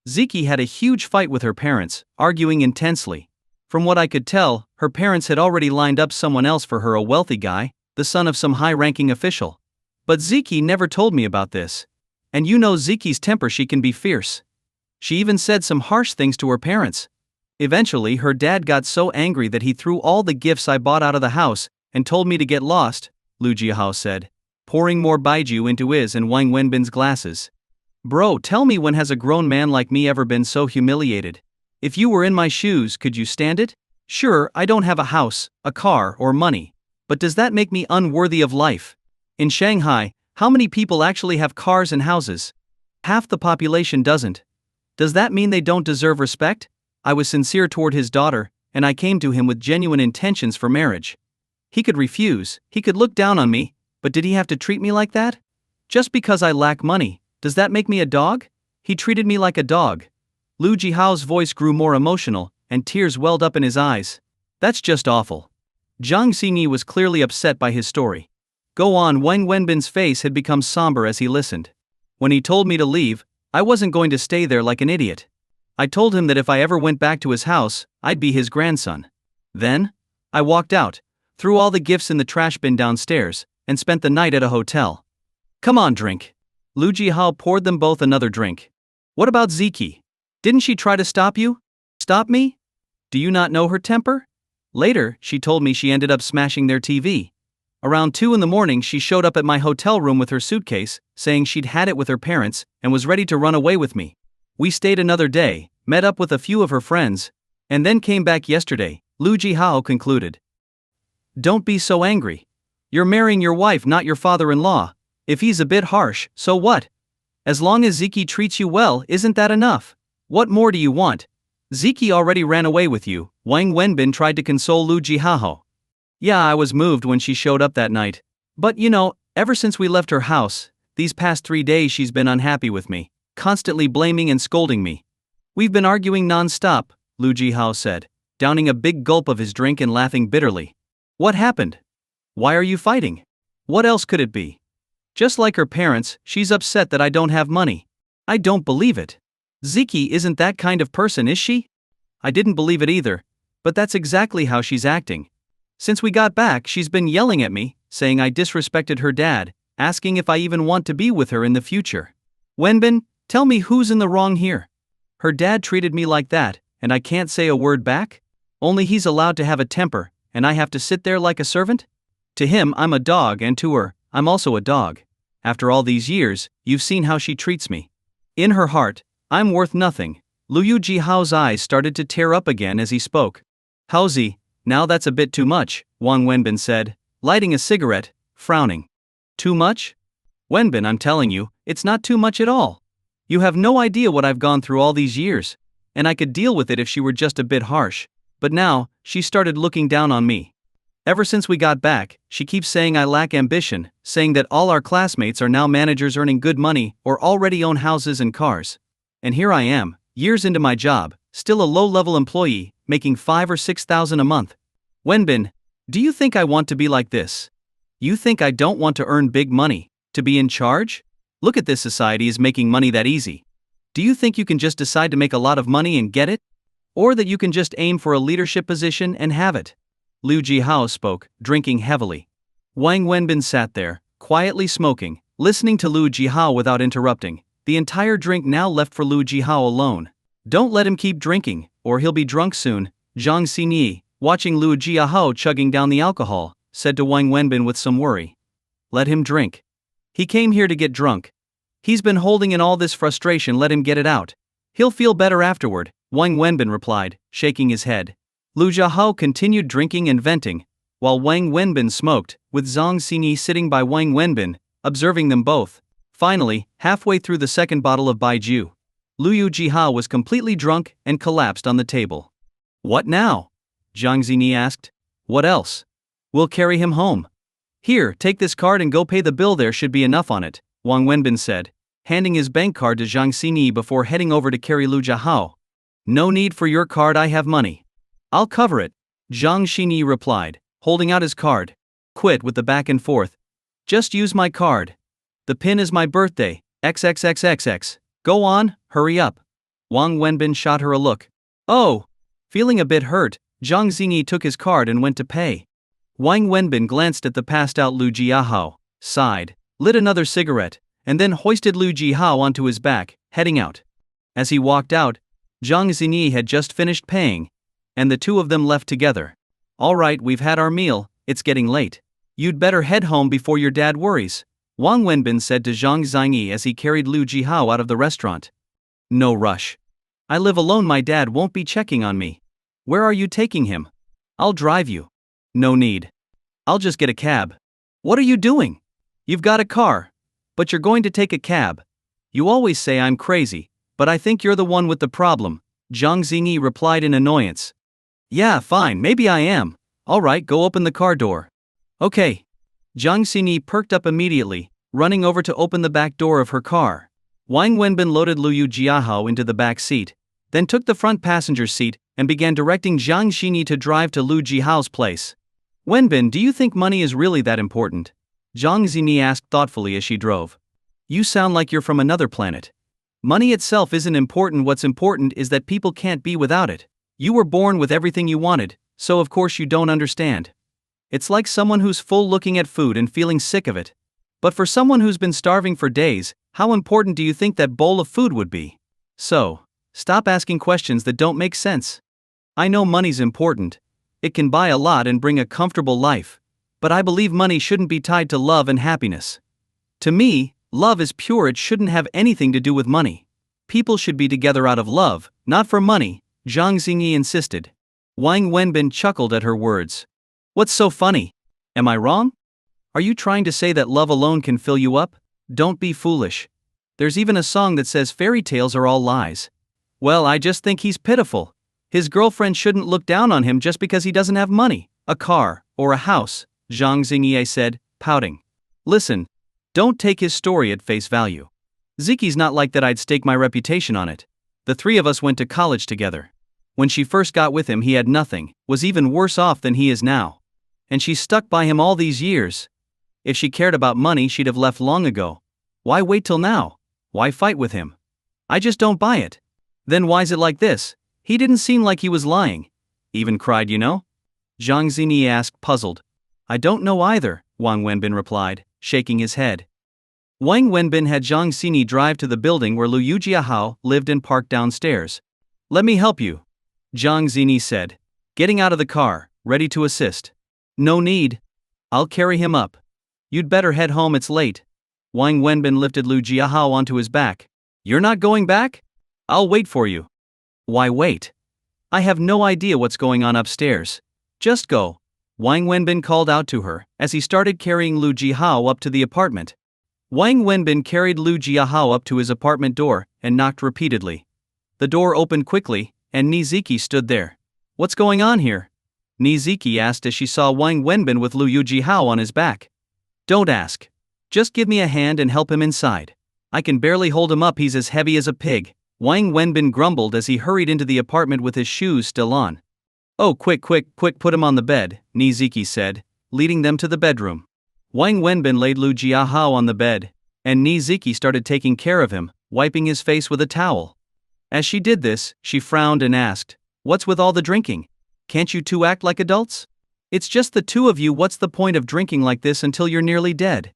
Ziki had a huge fight with her parents, arguing intensely. From what I could tell, her parents had already lined up someone else for her, a wealthy guy, the son of some high-ranking official. But Ziki never told me about this. And you know Ziki's temper, she can be fierce. She even said some harsh things to her parents. Eventually, her dad got so angry that he threw all the gifts I bought out of the house and told me to get lost, Lu Jiahao said, pouring more baijiu into his and Wang Wenbin's glasses. Bro, tell me, when has a grown man like me ever been so humiliated? If you were in my shoes, could you stand it? Sure, I don't have a house, a car, or money. But does that make me unworthy of life? In Shanghai, how many people actually have cars and houses? Half the population doesn't. Does that mean they don't deserve respect? I was sincere toward his daughter, and I came to him with genuine intentions for marriage. He could refuse, he could look down on me, but did he have to treat me like that? Just because I lack money, does that make me a dog? He treated me like a dog. Lu Jihao's voice grew more emotional, and tears welled up in his eyes. That's just awful. Jang Xingi was clearly upset by his story. Go on. Wang Wenbin's face had become somber as he listened. When he told me to leave, I wasn't going to stay there like an idiot. I told him that if I ever went back to his house, I'd be his grandson. Then, I walked out, threw all the gifts in the trash bin downstairs, and spent the night at a hotel. Come on, drink. Lu Jihao poured them both another drink. What about Ziki? Didn't she try to stop you? Stop me? Do you not know her temper? Later, she told me she ended up smashing their TV. Around 2 a.m, she showed up at my hotel room with her suitcase, saying she'd had it with her parents and was ready to run away with me. We stayed another day, met up with a few of her friends, and then came back yesterday, Lu Jihao concluded. Don't be so angry. You're marrying your wife, not your father-in-law. If he's a bit harsh, so what? As long as Ziki treats you well, isn't that enough? What more do you want? Ziki already ran away with you, Wang Wenbin tried to console Lu Jihao. Yeah, I was moved when she showed up that night. But you know, ever since we left her house, these past 3 days she's been unhappy with me, constantly blaming and scolding me. We've been arguing non-stop, Lu Jihao said, downing a big gulp of his drink and laughing bitterly. What happened? Why are you fighting? What else could it be? Just like her parents, she's upset that I don't have money. I don't believe it. Ziki isn't that kind of person, is she? I didn't believe it either, but that's exactly how she's acting. Since we got back, she's been yelling at me, saying I disrespected her dad, asking if I even want to be with her in the future. Wenbin, tell me who's in the wrong here. Her dad treated me like that, and I can't say a word back? Only he's allowed to have a temper, and I have to sit there like a servant? To him, I'm a dog, and to her, I'm also a dog. After all these years, you've seen how she treats me. In her heart, I'm worth nothing. Lu Jihao's eyes started to tear up again as he spoke. Haozi, now that's a bit too much, Wang Wenbin said, lighting a cigarette, frowning. Too much? Wenbin, I'm telling you, it's not too much at all. You have no idea what I've gone through all these years, and I could deal with it if she were just a bit harsh, but now, she started looking down on me. Ever since we got back, she keeps saying I lack ambition, saying that all our classmates are now managers earning good money or already own houses and cars. And here I am, years into my job, still a low-level employee, making 5,000 or 6,000 a month. Wenbin, do you think I want to be like this? You think I don't want to earn big money, to be in charge? Look at this, society is making money that easy. Do you think you can just decide to make a lot of money and get it? Or that you can just aim for a leadership position and have it? Lu Jihao spoke, drinking heavily. Wang Wenbin sat there, quietly smoking, listening to Lu Jihao without interrupting, the entire drink now left for Lu Jihao alone. Don't let him keep drinking, or he'll be drunk soon, Jang Xingi, watching Lu Jihao chugging down the alcohol, said to Wang Wenbin with some worry. Let him drink. He came here to get drunk. He's been holding in all this frustration, let him get it out. He'll feel better afterward, Wang Wenbin replied, shaking his head. Lu Jihao continued drinking and venting, while Wang Wenbin smoked, with Zhang Xinyi sitting by Wang Wenbin, observing them both. Finally, halfway through the second bottle of baijiu, Lu Jihao was completely drunk and collapsed on the table. What now? Zhang Xinyi asked. What else? We'll carry him home. Here, take this card and go pay the bill, there should be enough on it, Wang Wenbin said, handing his bank card to Zhang Xinyi before heading over to carry Lu Jihao. No need for your card, I have money. I'll cover it, Zhang Xinyi replied, holding out his card. Quit with the back and forth. Just use my card. The pin is my birthday, XXXXX. Go on, hurry up. Wang Wenbin shot her a look. Oh! Feeling a bit hurt, Zhang Xinyi took his card and went to pay. Wang Wenbin glanced at the passed-out Lu Jihao, sighed, lit another cigarette, and then hoisted Lu Jihao onto his back, heading out. As he walked out, Zhang Xinyi had just finished paying, and the two of them left together. All right, we've had our meal, it's getting late. You'd better head home before your dad worries, Wang Wenbin said to Zhang Xinyi as he carried Lu Jihao out of the restaurant. No rush. I live alone, my dad won't be checking on me. Where are you taking him? I'll drive you. No need. I'll just get a cab. What are you doing? You've got a car, but you're going to take a cab. You always say I'm crazy, but I think you're the one with the problem, Zhang Xinyi replied in annoyance. Yeah, fine, maybe I am. All right, go open the car door. Okay. Zhang Xinyi perked up immediately, running over to open the back door of her car. Wang Wenbin loaded Lu Jihao into the back seat, then took the front passenger seat and began directing Zhang Xinyi to drive to Lu Jihao's place. Wenbin, do you think money is really that important? Zhang Xinyi asked thoughtfully as she drove. You sound like you're from another planet. Money itself isn't important, what's important is that people can't be without it. You were born with everything you wanted, so of course you don't understand. It's like someone who's full looking at food and feeling sick of it. But for someone who's been starving for days, how important do you think that bowl of food would be? So, stop asking questions that don't make sense. I know money's important. It can buy a lot and bring a comfortable life. But I believe money shouldn't be tied to love and happiness. To me, love is pure, it shouldn't have anything to do with money. People should be together out of love, not for money, Zhang Xinyi insisted. Wang Wenbin chuckled at her words. What's so funny? Am I wrong? Are you trying to say that love alone can fill you up? Don't be foolish. There's even a song that says fairy tales are all lies. Well, I just think he's pitiful. His girlfriend shouldn't look down on him just because he doesn't have money, a car, or a house, Zhang Xinyi said, pouting. Listen, don't take his story at face value. Ziki's not like that, I'd stake my reputation on it. The three of us went to college together. When she first got with him, he had nothing, was even worse off than he is now. And she stuck by him all these years. If she cared about money, she'd have left long ago. Why wait till now? Why fight with him? I just don't buy it. Then why's it like this? He didn't seem like he was lying. Even cried, you know? Zhang Xinyi asked, puzzled. I don't know either, Wang Wenbin replied, shaking his head. Wang Wenbin had Zhang Xinyi drive to the building where Lu Jihao lived and parked downstairs. Let me help you, Zhang Xinyi said, getting out of the car, ready to assist. No need. I'll carry him up. You'd better head home, it's late. Wang Wenbin lifted Lu Jihao onto his back. You're not going back? I'll wait for you. Why wait? I have no idea what's going on upstairs. Just go, Wang Wenbin called out to her as he started carrying Lu Jihao up to the apartment. Wang Wenbin carried Lu Jihao up to his apartment door and knocked repeatedly. The door opened quickly, and Niziki stood there. What's going on here? Niziki asked as she saw Wang Wenbin with Lu Jihao on his back. Don't ask. Just give me a hand and help him inside. I can barely hold him up, he's as heavy as a pig, Wang Wenbin grumbled as he hurried into the apartment with his shoes still on. Oh, quick, put him on the bed, Niziki said, leading them to the bedroom. Wang Wenbin laid Lu Jihao on the bed, and Niziki started taking care of him, wiping his face with a towel. As she did this, she frowned and asked, What's with all the drinking? Can't you two act like adults? It's just the two of you, what's the point of drinking like this until you're nearly dead?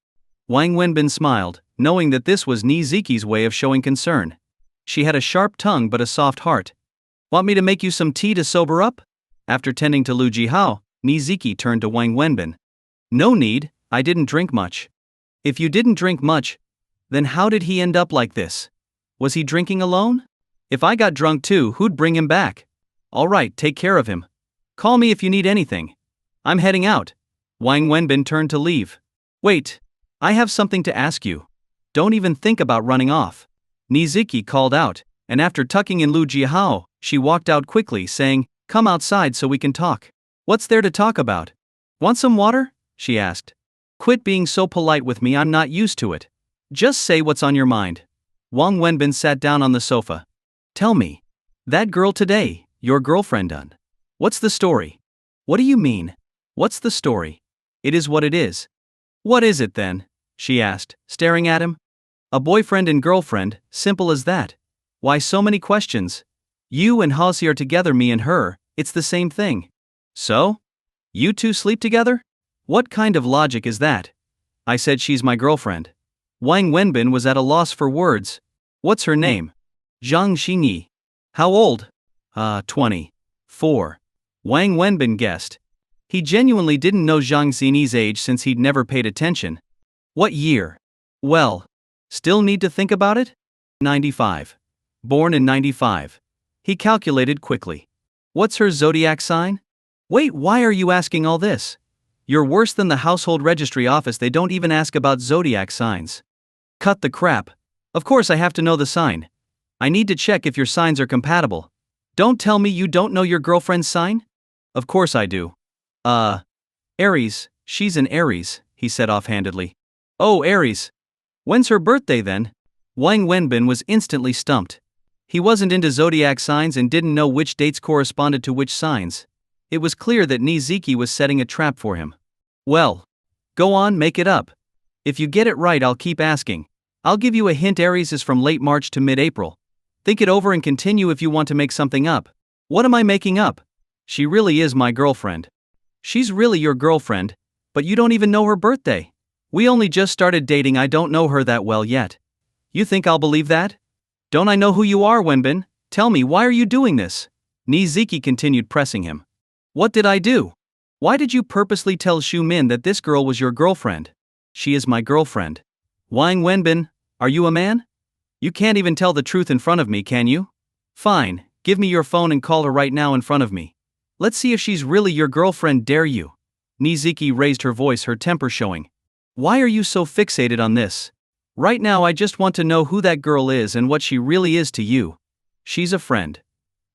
Wang Wenbin smiled, knowing that this was Ni Ziqi's way of showing concern. She had a sharp tongue but a soft heart. Want me to make you some tea to sober up? After tending to Lu Jihao, Ni Ziqi turned to Wang Wenbin. No need, I didn't drink much. If you didn't drink much, then how did he end up like this? Was he drinking alone? If I got drunk too, who'd bring him back? Alright, take care of him. Call me if you need anything. I'm heading out. Wang Wenbin turned to leave. Wait. I have something to ask you. Don't even think about running off. Ni Ziqi called out, and after tucking in Lu Jihao, she walked out quickly saying, Come outside so we can talk. What's there to talk about? Want some water? She asked. Quit being so polite with me, I'm not used to it. Just say what's on your mind. Wang Wenbin sat down on the sofa. Tell me. That girl today, your girlfriend done. What's the story? What do you mean? What's the story? It is what it is. What is it then? She asked, staring at him. A boyfriend and girlfriend, simple as that. Why so many questions? You and Halsey are together, me and her, it's the same thing. So? You two sleep together? What kind of logic is that? I said she's my girlfriend. Wang Wenbin was at a loss for words. What's her name? Jang Xingi. How old? 24. Wang Wenbin guessed. He genuinely didn't know Jang Xingi's age since he'd never paid attention. What year? Well, still need to think about it? 95. Born in 95. He calculated quickly. What's her zodiac sign? Wait, why are you asking all this? You're worse than the household registry office, they don't even ask about zodiac signs. Cut the crap. Of course I have to know the sign. I need to check if your signs are compatible. Don't tell me you don't know your girlfriend's sign? Of course I do. Aries, she's an Aries, he said offhandedly. Oh, Aries. When's her birthday then? Wang Wenbin was instantly stumped. He wasn't into zodiac signs and didn't know which dates corresponded to which signs. It was clear that Ni Ziqi was setting a trap for him. Well, go on, make it up. If you get it right, I'll keep asking. I'll give you a hint. Aries is from late March to mid-April. Think it over and continue if you want to make something up. What am I making up? She really is my girlfriend. She's really your girlfriend, but you don't even know her birthday. We only just started dating, I don't know her that well yet. You think I'll believe that? Don't I know who you are, Wenbin? Tell me, why are you doing this? Ni Ziqi continued pressing him. What did I do? Why did you purposely tell Xu Min that this girl was your girlfriend? She is my girlfriend. Wang Wenbin, are you a man? You can't even tell the truth in front of me, can you? Fine, give me your phone and call her right now in front of me. Let's see if she's really your girlfriend, dare you. Ni Ziqi raised her voice, her temper showing. Why are you so fixated on this? Right now I just want to know who that girl is and what she really is to you. She's a friend.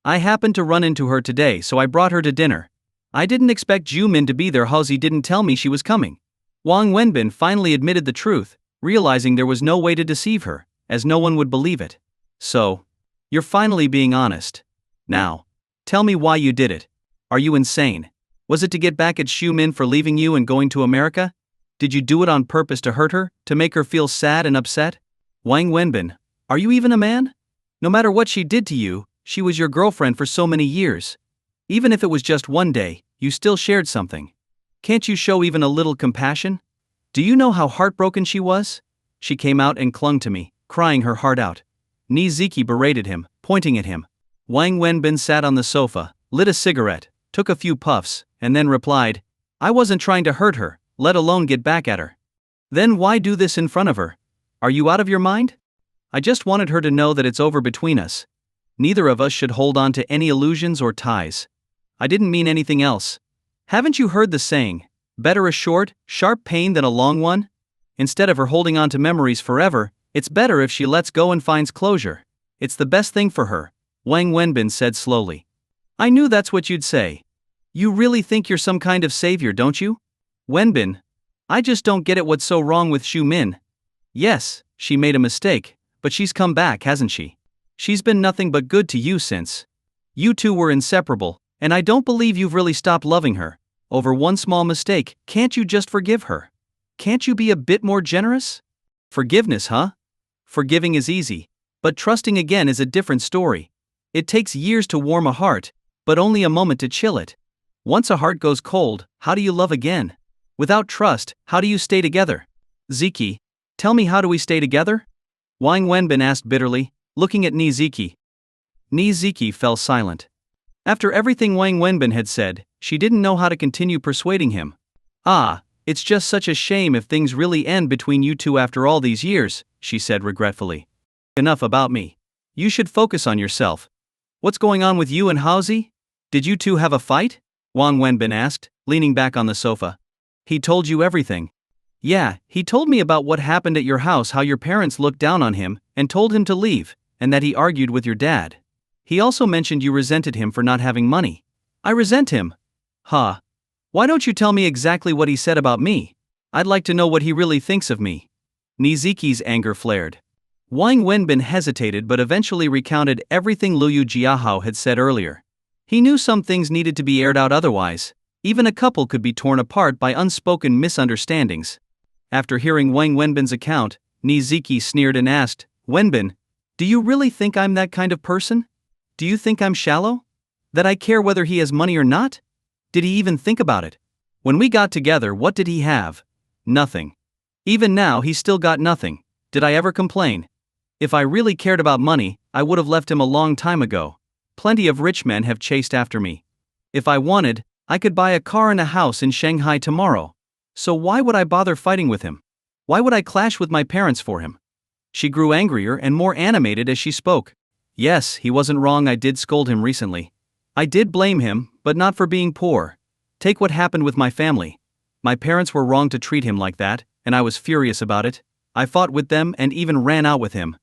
I happened to run into her today, so I brought her to dinner. I didn't expect Ju Min to be there. Halsey didn't tell me she was coming. Wang Wenbin finally admitted the truth, realizing there was no way to deceive her, as no one would believe it. So, you're finally being honest. Now, tell me why you did it. Are you insane? Was it to get back at Xu Min for leaving you and going to America? Did you do it on purpose to hurt her, to make her feel sad and upset? Wang Wenbin, are you even a man? No matter what she did to you, she was your girlfriend for so many years. Even if it was just one day, you still shared something. Can't you show even a little compassion? Do you know how heartbroken she was? She came out and clung to me, crying her heart out. Ni Ziqi berated him, pointing at him. Wang Wenbin sat on the sofa, lit a cigarette, took a few puffs, and then replied, I wasn't trying to hurt her, let alone get back at her. Then why do this in front of her? Are you out of your mind? I just wanted her to know that it's over between us. Neither of us should hold on to any illusions or ties. I didn't mean anything else. Haven't you heard the saying, better a short, sharp pain than a long one? Instead of her holding on to memories forever, it's better if she lets go and finds closure. It's the best thing for her, Wang Wenbin said slowly. I knew that's what you'd say. You really think you're some kind of savior, don't you? Wenbin, I just don't get it, what's so wrong with Xu Min? Yes, she made a mistake, but she's come back, hasn't she? She's been nothing but good to you since. You two were inseparable, and I don't believe you've really stopped loving her. Over one small mistake, can't you just forgive her? Can't you be a bit more generous? Forgiveness, huh? Forgiving is easy, but trusting again is a different story. It takes years to warm a heart, but only a moment to chill it. Once a heart goes cold, how do you love again? Without trust, how do you stay together? Ziki, tell me, how do we stay together? Wang Wenbin asked bitterly, looking at Ni Ziki. Ni Ziki fell silent. After everything Wang Wenbin had said, she didn't know how to continue persuading him. Ah, it's just such a shame if things really end between you two after all these years, she said regretfully. Enough about me. You should focus on yourself. What's going on with you and Haozi? Did you two have a fight? Wang Wenbin asked, leaning back on the sofa. He told you everything. Yeah, he told me about what happened at your house, how your parents looked down on him and told him to leave, and that he argued with your dad. He also mentioned you resented him for not having money. I resent him? Huh. Why don't you tell me exactly what he said about me? I'd like to know what he really thinks of me. Niziki's anger flared. Wang Wenbin hesitated but eventually recounted everything Liu Jiahao had said earlier. He knew some things needed to be aired out, otherwise, even a couple could be torn apart by unspoken misunderstandings. After hearing Wang Wenbin's account, Niziki sneered and asked, Wenbin, do you really think I'm that kind of person? Do you think I'm shallow? That I care whether he has money or not? Did he even think about it? When we got together, what did he have? Nothing. Even now, he's still got nothing. Did I ever complain? If I really cared about money, I would have left him a long time ago. Plenty of rich men have chased after me. If I wanted, I could buy a car and a house in Shanghai tomorrow. So why would I bother fighting with him? Why would I clash with my parents for him? She grew angrier and more animated as she spoke. Yes, he wasn't wrong. I did scold him recently. I did blame him, but not for being poor. Take what happened with my family. My parents were wrong to treat him like that, and I was furious about it. I fought with them and even ran out with him.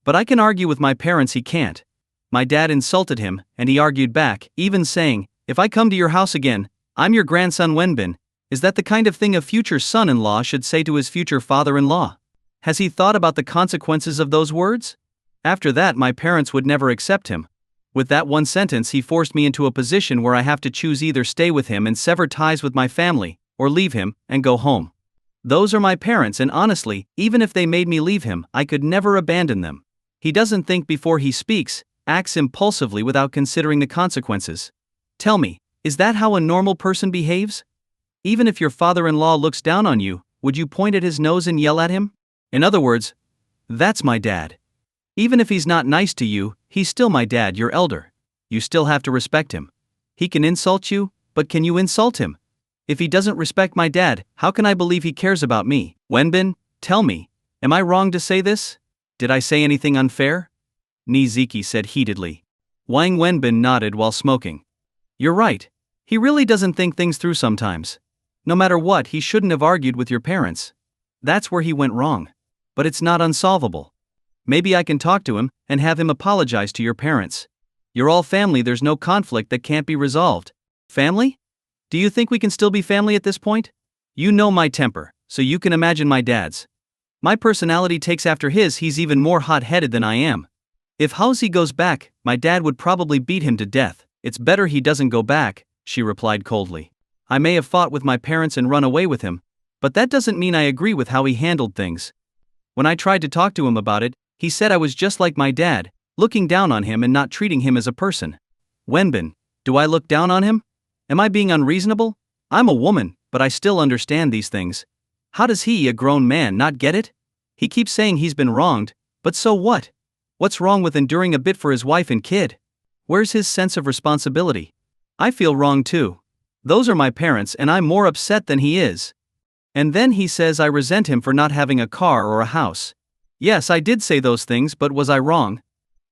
But I can argue with my parents, he can't. My dad insulted him, and he argued back, even saying, if I come to your house again, I'm your grandson Wenbin. Is that the kind of thing a future son-in-law should say to his future father-in-law? Has he thought about the consequences of those words? After that, my parents would never accept him. With that one sentence, he forced me into a position where I have to choose: either stay with him and sever ties with my family, or leave him and go home. Those are my parents, and honestly, even if they made me leave him, I could never abandon them. He doesn't think before he speaks, acts impulsively without considering the consequences. Tell me, is that how a normal person behaves? Even if your father-in-law looks down on you, would you point at his nose and yell at him? In other words, that's my dad. Even if he's not nice to you, he's still my dad, your elder. You still have to respect him. He can insult you, but can you insult him? If he doesn't respect my dad, how can I believe he cares about me? Wenbin, tell me, am I wrong to say this? Did I say anything unfair? Niziki said heatedly. Wang Wenbin nodded while smoking. You're right. He really doesn't think things through sometimes. No matter what, he shouldn't have argued with your parents. That's where he went wrong. But it's not unsolvable. Maybe I can talk to him and have him apologize to your parents. You're all family, there's no conflict that can't be resolved. Family? Do you think we can still be family at this point? You know my temper, so you can imagine my dad's. My personality takes after his. He's even more hot-headed than I am. If Haozi goes back, my dad would probably beat him to death. It's better he doesn't go back, she replied coldly. I may have fought with my parents and run away with him, but that doesn't mean I agree with how he handled things. When I tried to talk to him about it, he said I was just like my dad, looking down on him and not treating him as a person. Wenbin, do I look down on him? Am I being unreasonable? I'm a woman, but I still understand these things. How does he, a grown man, not get it? He keeps saying he's been wronged, but so what? What's wrong with enduring a bit for his wife and kid? Where's his sense of responsibility? I feel wrong too. Those are my parents and I'm more upset than he is. And then he says I resent him for not having a car or a house. Yes, I did say those things, but was I wrong?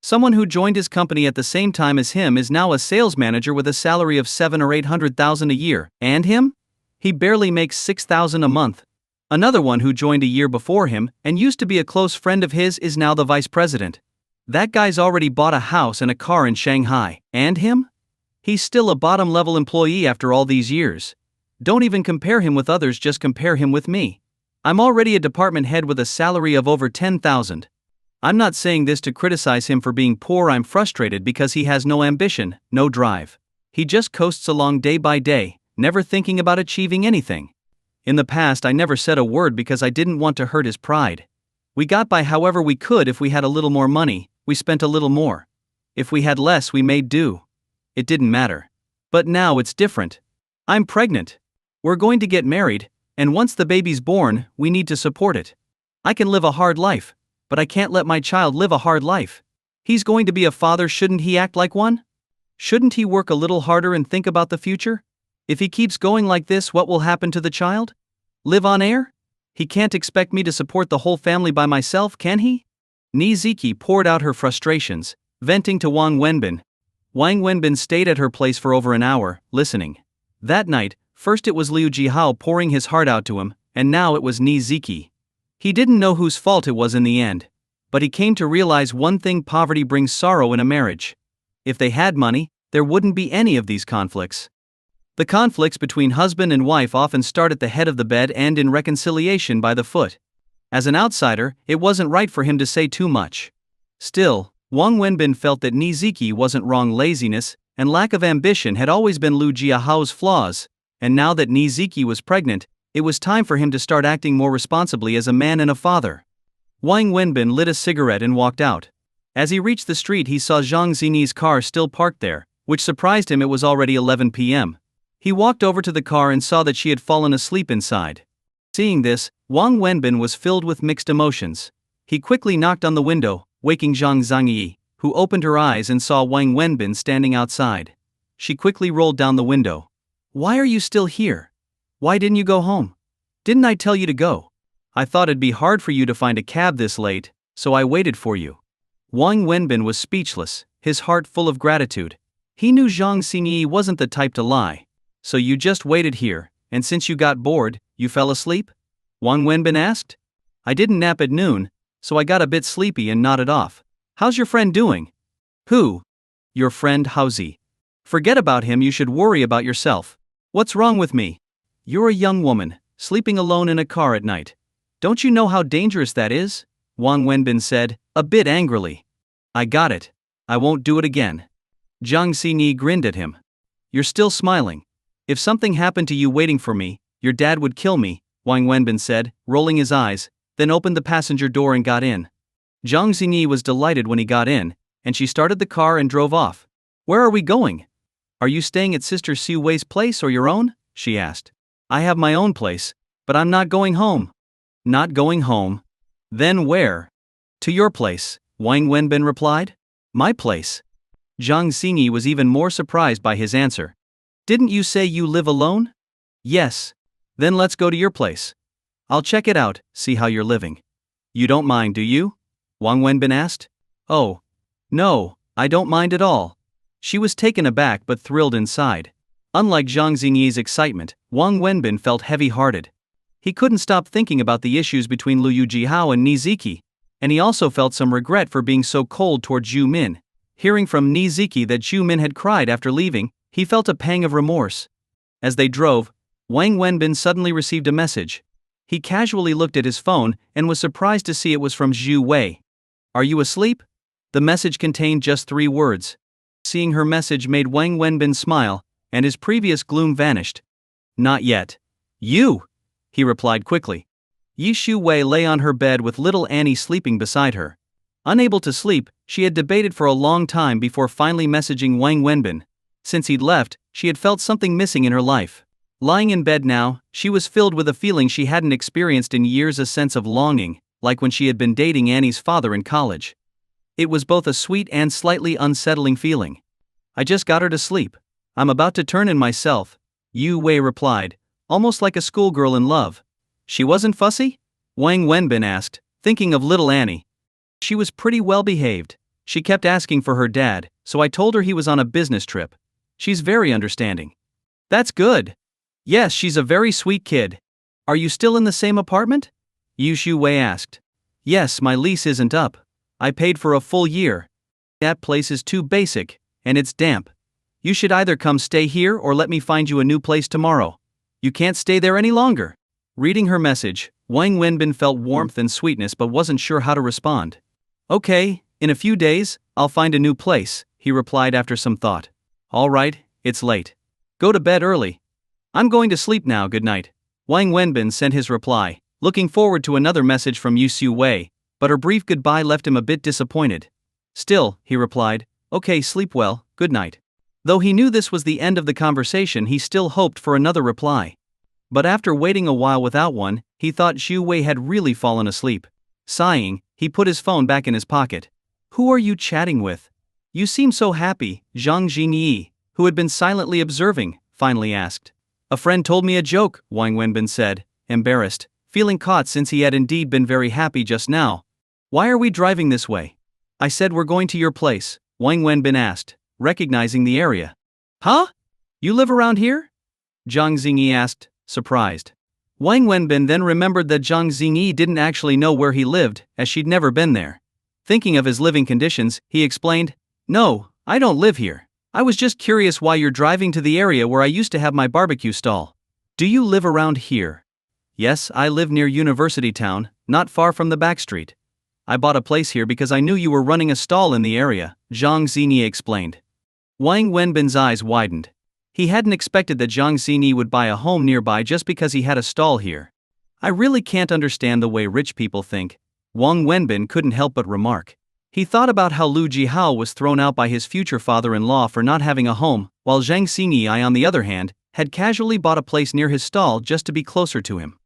Someone who joined his company at the same time as him is now a sales manager with a salary of $700,000 or $800,000 a year, and him? He barely makes $6,000 a month. Another one who joined a year before him and used to be a close friend of his is now the vice president. That guy's already bought a house and a car in Shanghai, and him? He's still a bottom-level employee after all these years. Don't even compare him with others, just compare him with me. I'm already a department head with a salary of over $10,000. I'm not saying this to criticize him for being poor. I'm frustrated because he has no ambition, no drive. He just coasts along day by day, never thinking about achieving anything. In the past, I never said a word because I didn't want to hurt his pride. We got by however we could. If we had a little more money, we spent a little more. If we had less, we made do. It didn't matter. But now it's different. I'm pregnant. We're going to get married, And once the baby's born, we need to support it. I can live a hard life, but I can't let my child live a hard life. He's going to be a father, shouldn't he act like one? Shouldn't he work a little harder and think about the future? If he keeps going like this, what will happen to the child? Live on air? He can't expect me to support the whole family by myself, can he? Ni Ziki poured out her frustrations, venting to Wang Wenbin. Wang Wenbin stayed at her place for over an hour, listening. That night, first it was Liu Jihao pouring his heart out to him, and now it was Ni Ziki. He didn't know whose fault it was in the end. But he came to realize one thing: poverty brings sorrow in a marriage. If they had money, there wouldn't be any of these conflicts. The conflicts between husband and wife often start at the head of the bed and in reconciliation by the foot. As an outsider, it wasn't right for him to say too much. Still, Wang Wenbin felt that Ni Ziki wasn't wrong. Laziness and lack of ambition had always been Liu Jiahao's flaws, and now that Ni Ziki was pregnant, it was time for him to start acting more responsibly as a man and a father. Wang Wenbin lit a cigarette and walked out. As he reached the street, he saw Jang Xingi's car still parked there, which surprised him. It was already 11 p.m. He walked over to the car and saw that she had fallen asleep inside. Seeing this, Wang Wenbin was filled with mixed emotions. He quickly knocked on the window, waking Jang Xingi, who opened her eyes and saw Wang Wenbin standing outside. She quickly rolled down the window. "Why are you still here? Why didn't you go home? Didn't I tell you to go? I thought it'd be hard for you to find a cab this late, so I waited for you." Wang Wenbin was speechless, his heart full of gratitude. He knew Jang Xingi wasn't the type to lie. "So you just waited here, and since you got bored, you fell asleep?" Wang Wenbin asked. "I didn't nap at noon, so I got a bit sleepy and nodded off. How's your friend doing?" "Who?" "Your friend Haozi. Forget about him, you should worry about yourself." "What's wrong with me?" "You're a young woman, sleeping alone in a car at night. Don't you know how dangerous that is?" Wang Wenbin said, a bit angrily. "I got it. I won't do it again." Jang Xingi grinned at him. "You're still smiling. If something happened to you waiting for me, your dad would kill me," Wang Wenbin said, rolling his eyes, then opened the passenger door and got in. Jang Xingi was delighted when he got in, and she started the car and drove off. "Where are we going?" "Are you staying at Sister Su Wei's place or your own?" she asked. "I have my own place, but I'm not going home." "Not going home? Then where?" "To your place," Wang Wenbin replied. "My place?" Jang Xingi was even more surprised by his answer. "Didn't you say you live alone?" "Yes." "Then let's go to your place. I'll check it out, see how you're living." "You don't mind, do you?" Wang Wenbin asked. "Oh. No, I don't mind at all." She was taken aback but thrilled inside. Unlike Jang Xingi's excitement, Wang Wenbin felt heavy-hearted. He couldn't stop thinking about the issues between Liu Jihao and Ni Ziki, and he also felt some regret for being so cold toward Zhu Min. Hearing from Ni Ziki that Zhu Min had cried after leaving, he felt a pang of remorse. As they drove, Wang Wenbin suddenly received a message. He casually looked at his phone and was surprised to see it was from Zhu Wei. "Are you asleep?" The message contained just 3 words. Seeing her message made Wang Wenbin smile, and his previous gloom vanished. "Not yet." "You!" he replied quickly. Yi Shu Wei lay on her bed with little Annie sleeping beside her. Unable to sleep, she had debated for a long time before finally messaging Wang Wenbin. Since he'd left, she had felt something missing in her life. Lying in bed now, she was filled with a feeling she hadn't experienced in years, a sense of longing, like when she had been dating Annie's father in college. It was both a sweet and slightly unsettling feeling. "I just got her to sleep. I'm about to turn in myself," Yu Wei replied, almost like a schoolgirl in love. "She wasn't fussy?" Wang Wenbin asked, thinking of little Annie. "She was pretty well behaved. She kept asking for her dad, so I told her he was on a business trip. She's very understanding." "That's good. Yes, she's a very sweet kid. Are you still in the same apartment?" Yu Shu Wei asked. "Yes, my lease isn't up. I paid for a full year. That place is too basic, and it's damp. You should either come stay here or let me find you a new place tomorrow. You can't stay there any longer." Reading her message, Wang Wenbin felt warmth and sweetness but wasn't sure how to respond. "Okay, in a few days, I'll find a new place," he replied after some thought. "All right, it's late. Go to bed early." "I'm going to sleep now, good night." Wang Wenbin sent his reply, looking forward to another message from Yu Su Wei, but her brief goodbye left him a bit disappointed. "Still," he replied, "okay, sleep well, good night." Though he knew this was the end of the conversation, he still hoped for another reply. But after waiting a while without one, he thought Xu Wei had really fallen asleep. Sighing, he put his phone back in his pocket. "Who are you chatting with? You seem so happy," Jang Xingi, who had been silently observing, finally asked. "A friend told me a joke," Wang Wenbin said, embarrassed, feeling caught since he had indeed been very happy just now. "Why are we driving this way?" "I said we're going to your place," Wang Wenbin asked, recognizing the area. "Huh? You live around here?" Zhang Xingyi asked, surprised. Wang Wenbin then remembered that Zhang Xingyi didn't actually know where he lived, as she'd never been there. Thinking of his living conditions, he explained, "No, I don't live here. I was just curious why you're driving to the area where I used to have my barbecue stall. Do you live around here?" "Yes, I live near University Town, not far from the back street. I bought a place here because I knew you were running a stall in the area," Zhang Xinyi explained. Wang Wenbin's eyes widened. He hadn't expected that Zhang Xinyi would buy a home nearby just because he had a stall here. "I really can't understand the way rich people think," Wang Wenbin couldn't help but remark. He thought about how Lu Jihao was thrown out by his future father-in-law for not having a home, while Zhang Xinyi, on the other hand, had casually bought a place near his stall just to be closer to him.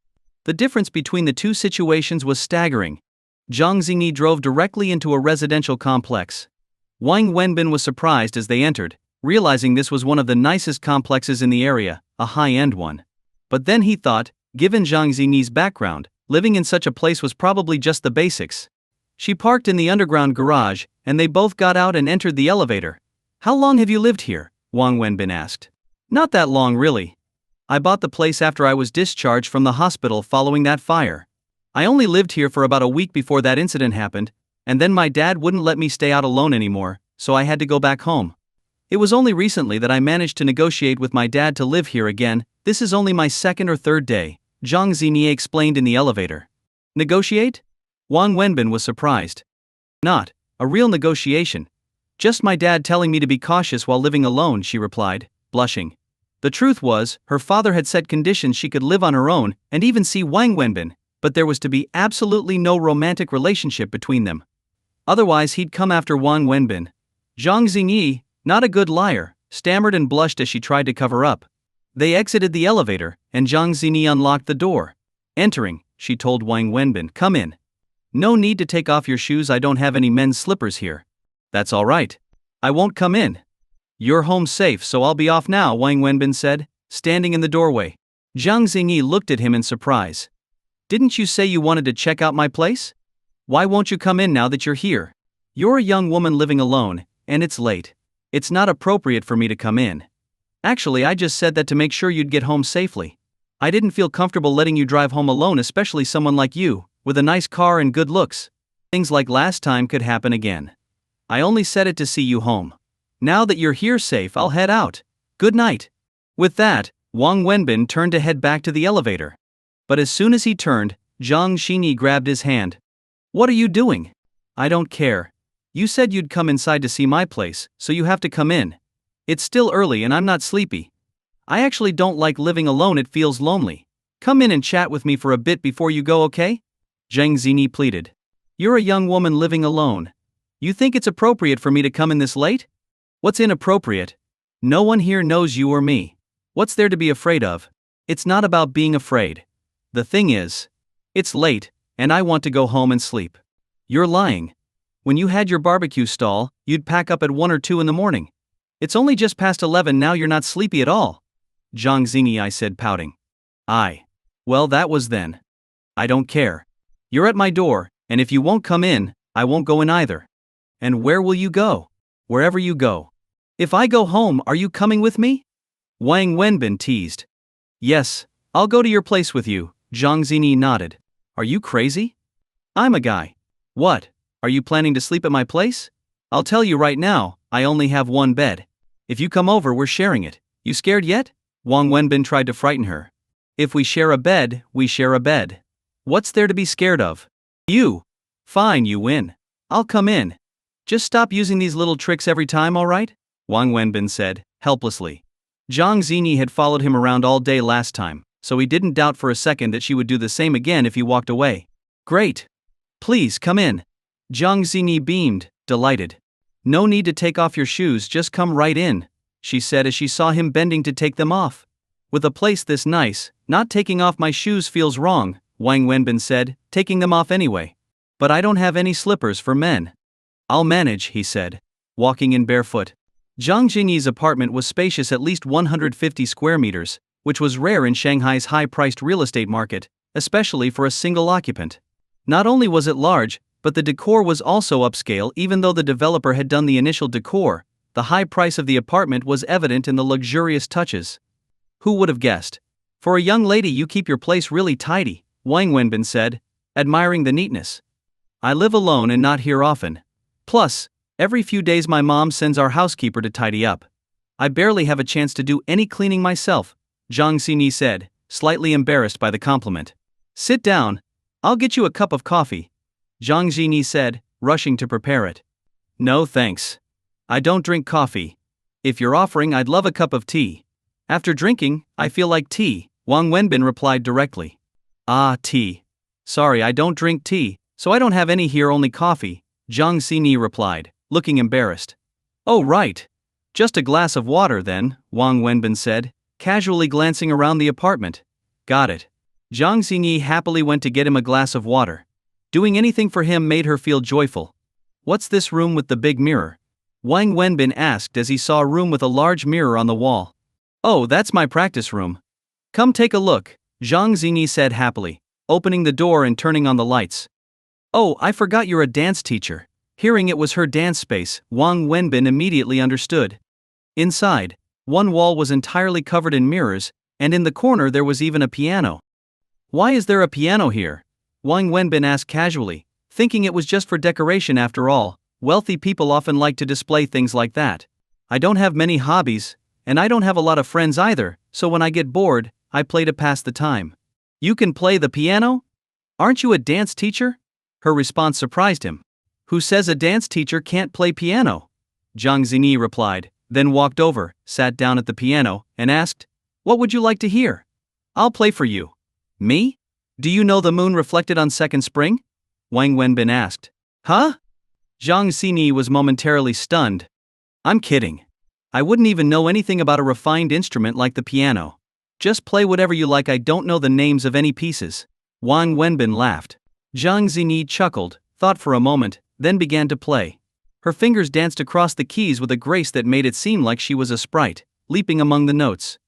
The difference between the two situations was staggering. Zhang Xinyi drove directly into a residential complex. Wang Wenbin was surprised as they entered, realizing this was one of the nicest complexes in the area, a high-end one. But then he thought, given Zhang Xinyi's background, living in such a place was probably just the basics. She parked in the underground garage, and they both got out and entered the elevator. "How long have you lived here?" Wang Wenbin asked. "Not that long, really. I bought the place after I was discharged from the hospital following that fire. I only lived here for about a week before that incident happened, and then my dad wouldn't let me stay out alone anymore, so I had to go back home. It was only recently that I managed to negotiate with my dad to live here again. This is only my second or third day," Zhang Xinyi explained in the elevator. "Negotiate?" Wang Wenbin was surprised. "Not a real negotiation. Just my dad telling me to be cautious while living alone," she replied, blushing. The truth was, her father had set conditions she could live on her own and even see Wang Wenbin, but there was to be absolutely no romantic relationship between them. Otherwise he'd come after Wang Wenbin. Zhang Xinyi, not a good liar, stammered and blushed as she tried to cover up. They exited the elevator, and Zhang Xinyi unlocked the door. Entering, she told Wang Wenbin, "Come in. No need to take off your shoes, I don't have any men's slippers here." "That's all right. I won't come in. You're home safe, so I'll be off now," Wang Wenbin said, standing in the doorway. Zhang Xinyi looked at him in surprise. "Didn't you say you wanted to check out my place? Why won't you come in now that you're here? You're a young woman living alone, and it's late. It's not appropriate for me to come in. Actually, I just said that to make sure you'd get home safely. I didn't feel comfortable letting you drive home alone, especially someone like you, with a nice car and good looks. Things like last time could happen again. I only said it to see you home. Now that you're here safe, I'll head out. Good night." With that, Wang Wenbin turned to head back to the elevator. But as soon as he turned, Zhang Xinyi grabbed his hand. "What are you doing?" "I don't care. You said you'd come inside to see my place, so you have to come in. It's still early and I'm not sleepy. I actually don't like living alone, it feels lonely. Come in and chat with me for a bit before you go, okay?" Zhang Xinyi pleaded. "You're a young woman living alone. You think it's appropriate for me to come in this late? What's inappropriate? No one here knows you or me. What's there to be afraid of? It's not about being afraid. The thing is, it's late, and I want to go home and sleep." "You're lying. When you had your barbecue stall, you'd pack up at 1 or 2 in the morning. It's only just past 11 now, you're not sleepy at all." Zhang Xinyi said, pouting. Well, that was then. I don't care. You're at my door, and if you won't come in, I won't go in either." "And where will you go?" "Wherever you go." "If I go home, are you coming with me?" Wang Wenbin teased. "Yes, I'll go to your place with you," Zhang Xinyi nodded. "Are you crazy? I'm a guy. What? Are you planning to sleep at my place? I'll tell you right now, I only have one bed. If you come over, we're sharing it. You scared yet?" Wang Wenbin tried to frighten her. "If we share a bed, we share a bed. What's there to be scared of? You. Fine, you win. I'll come in. Just stop using these little tricks every time, all right?" Wang Wenbin said, helplessly. Zhang Xinyi had followed him around all day last time, so he didn't doubt for a second that she would do the same again if he walked away. "Great. Please come in." Zhang Xinyi beamed, delighted. "No need to take off your shoes, just come right in," she said as she saw him bending to take them off. With a place this nice, not taking off my shoes feels wrong, Wang Wenbin said, taking them off anyway. But I don't have any slippers for men. I'll manage, he said, walking in barefoot. Jang Xingi's apartment was spacious, at least 150 square meters, which was rare in Shanghai's high-priced real estate market, especially for a single occupant. Not only was it large, but the decor was also upscale. Even though the developer had done the initial decor, the high price of the apartment was evident in the luxurious touches. Who would have guessed? For a young lady, you keep your place really tidy, Wang Wenbin said, admiring the neatness. I live alone and not here often. Plus, every few days my mom sends our housekeeper to tidy up. I barely have a chance to do any cleaning myself, Jang Xingi said, slightly embarrassed by the compliment. Sit down. I'll get you a cup of coffee, Jang Xingi said, rushing to prepare it. No thanks. I don't drink coffee. If you're offering, I'd love a cup of tea. After drinking, I feel like tea, Wang Wenbin replied directly. Ah, tea. Sorry, I don't drink tea, so I don't have any here, only coffee, Jang Xingi replied, looking embarrassed. Oh right. Just a glass of water then, Wang Wenbin said, casually glancing around the apartment. Got it. Jang Xingi happily went to get him a glass of water. Doing anything for him made her feel joyful. What's this room with the big mirror? Wang Wenbin asked as he saw a room with a large mirror on the wall. Oh, that's my practice room. Come take a look, Jang Xingi said happily, opening the door and turning on the lights. Oh, I forgot you're a dance teacher. Hearing it was her dance space, Wang Wenbin immediately understood. Inside, one wall was entirely covered in mirrors, and in the corner there was even a piano. Why is there a piano here? Wang Wenbin asked casually, thinking it was just for decoration. After all, wealthy people often like to display things like that. I don't have many hobbies, and I don't have a lot of friends either, so when I get bored, I play to pass the time. You can play the piano? Aren't you a dance teacher? Her response surprised him. Who says a dance teacher can't play piano? Jang Xingi replied, then walked over, sat down at the piano, and asked, What would you like to hear? I'll play for you. Me? Do you know the moon reflected on second spring? Wang Wenbin asked. Huh? Jang Xingi was momentarily stunned. I'm kidding. I wouldn't even know anything about a refined instrument like the piano. Just play whatever you like, I don't know the names of any pieces. Wang Wenbin laughed. Jang Xingi chuckled, thought for a moment, then began to play. Her fingers danced across the keys with a grace that made it seem like she was a sprite, leaping among the notes.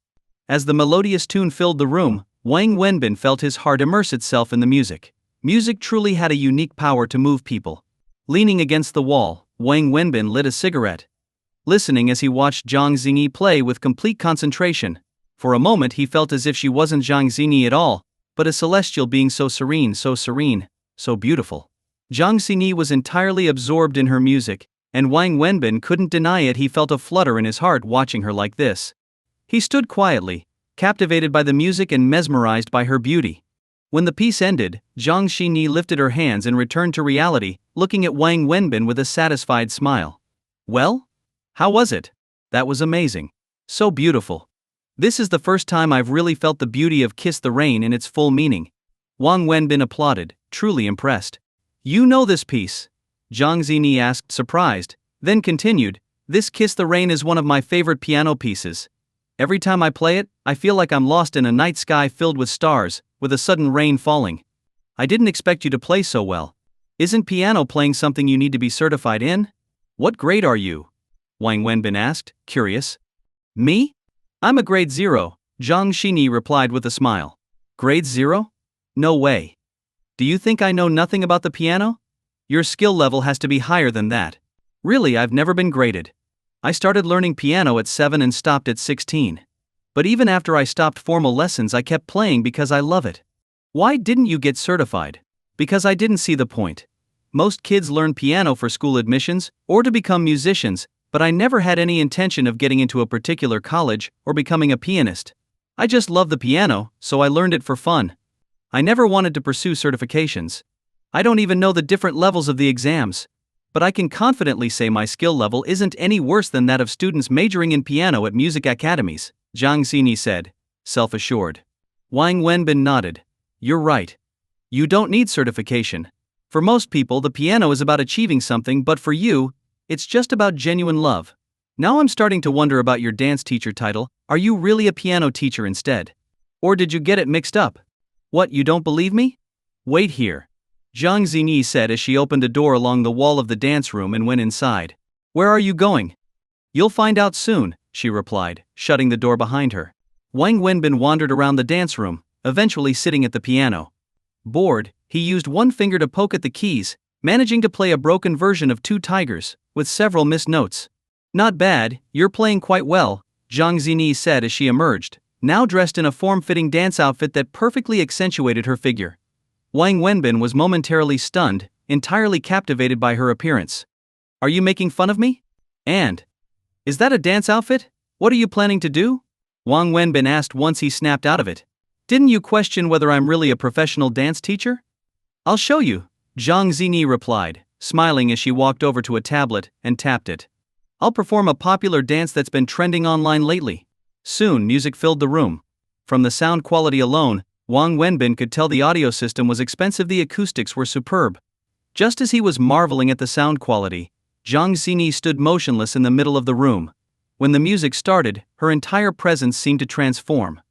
As the melodious tune filled the room, Wang Wenbin felt his heart immerse itself in the music. Music truly had a unique power to move people. Leaning against the wall, Wang Wenbin lit a cigarette. Listening as he watched Jang Xingi play with complete concentration. For a moment he felt as if she wasn't Jang Xingi at all, but a celestial being, so serene, so beautiful. Jang Xingi was entirely absorbed in her music, and Wang Wenbin couldn't deny it. He felt a flutter in his heart watching her like this. He stood quietly, captivated by the music and mesmerized by her beauty. When the piece ended, Jang Xingi lifted her hands and returned to reality, looking at Wang Wenbin with a satisfied smile. Well? How was it? That was amazing. So beautiful. This is the first time I've really felt the beauty of Kiss the Rain in its full meaning. Wang Wenbin applauded, truly impressed. You know this piece? Jang Xingi asked, surprised, then continued, This Kiss the Rain is one of my favorite piano pieces. Every time I play it, I feel like I'm lost in a night sky filled with stars, with a sudden rain falling. I didn't expect you to play so well. Isn't piano playing something you need to be certified in? What grade are you? Wang Wenbin asked, curious. Me? I'm a grade 0, Jang Xingi replied with a smile. Grade 0? No way. Do you think I know nothing about the piano? Your skill level has to be higher than that. Really, I've never been graded. I started learning piano at 7 and stopped at 16. But even after I stopped formal lessons, I kept playing because I love it. Why didn't you get certified? Because I didn't see the point. Most kids learn piano for school admissions or to become musicians, but I never had any intention of getting into a particular college or becoming a pianist. I just love the piano, so I learned it for fun. I never wanted to pursue certifications. I don't even know the different levels of the exams. But I can confidently say my skill level isn't any worse than that of students majoring in piano at music academies, Jang Xingi said, self-assured. Wang Wenbin nodded. You're right. You don't need certification. For most people, the piano is about achieving something, but for you, it's just about genuine love. Now I'm starting to wonder about your dance teacher title. Are you really a piano teacher instead? Or did you get it mixed up? What, you don't believe me? Wait here. Jang Xingi said as she opened a door along the wall of the dance room and went inside. Where are you going? You'll find out soon, she replied, shutting the door behind her. Wang Wenbin wandered around the dance room, eventually sitting at the piano. Bored, he used one finger to poke at the keys, managing to play a broken version of Two Tigers, with several missed notes. Not bad, you're playing quite well, Jang Xinyi said as she emerged, now dressed in a form-fitting dance outfit that perfectly accentuated her figure. Wang Wenbin was momentarily stunned, entirely captivated by her appearance. Are you making fun of me? And is that a dance outfit? What are you planning to do? Wang Wenbin asked once he snapped out of it. Didn't you question whether I'm really a professional dance teacher? I'll show you, Zhang Xinyi replied, smiling as she walked over to a tablet and tapped it. I'll perform a popular dance that's been trending online lately. Soon music filled the room. From the sound quality alone, Wang Wenbin could tell the audio system was expensive. The acoustics were superb. Just as he was marveling at the sound quality, Zhang Xinyi stood motionless in the middle of the room. When the music started, her entire presence seemed to transform.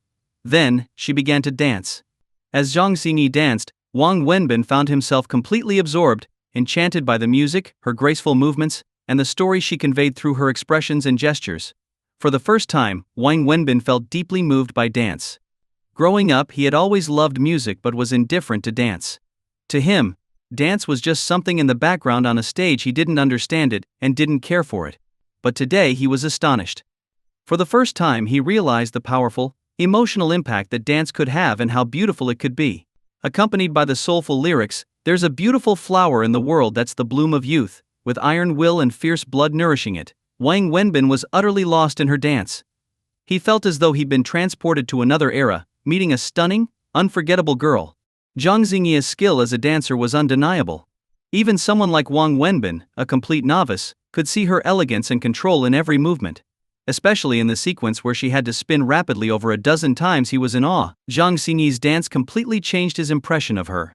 Then, she began to dance. As Zhang Xinyi danced, Wang Wenbin found himself completely absorbed, enchanted by the music, her graceful movements, and the story she conveyed through her expressions and gestures. For the first time, Wang Wenbin felt deeply moved by dance. Growing up, he had always loved music but was indifferent to dance. To him, dance was just something in the background on a stage. He didn't understand it and didn't care for it. But today he was astonished. For the first time he realized the powerful, emotional impact that dance could have and how beautiful it could be. Accompanied by the soulful lyrics, "There's a beautiful flower in the world that's the bloom of youth, with iron will and fierce blood nourishing it." Wang Wenbin was utterly lost in her dance. He felt as though he'd been transported to another era, meeting a stunning, unforgettable girl. Zhang Xingyi's skill as a dancer was undeniable. Even someone like Wang Wenbin, a complete novice, could see her elegance and control in every movement. Especially in the sequence where she had to spin rapidly over a dozen times. He was in awe. Zhang Xingyi's dance completely changed his impression of her.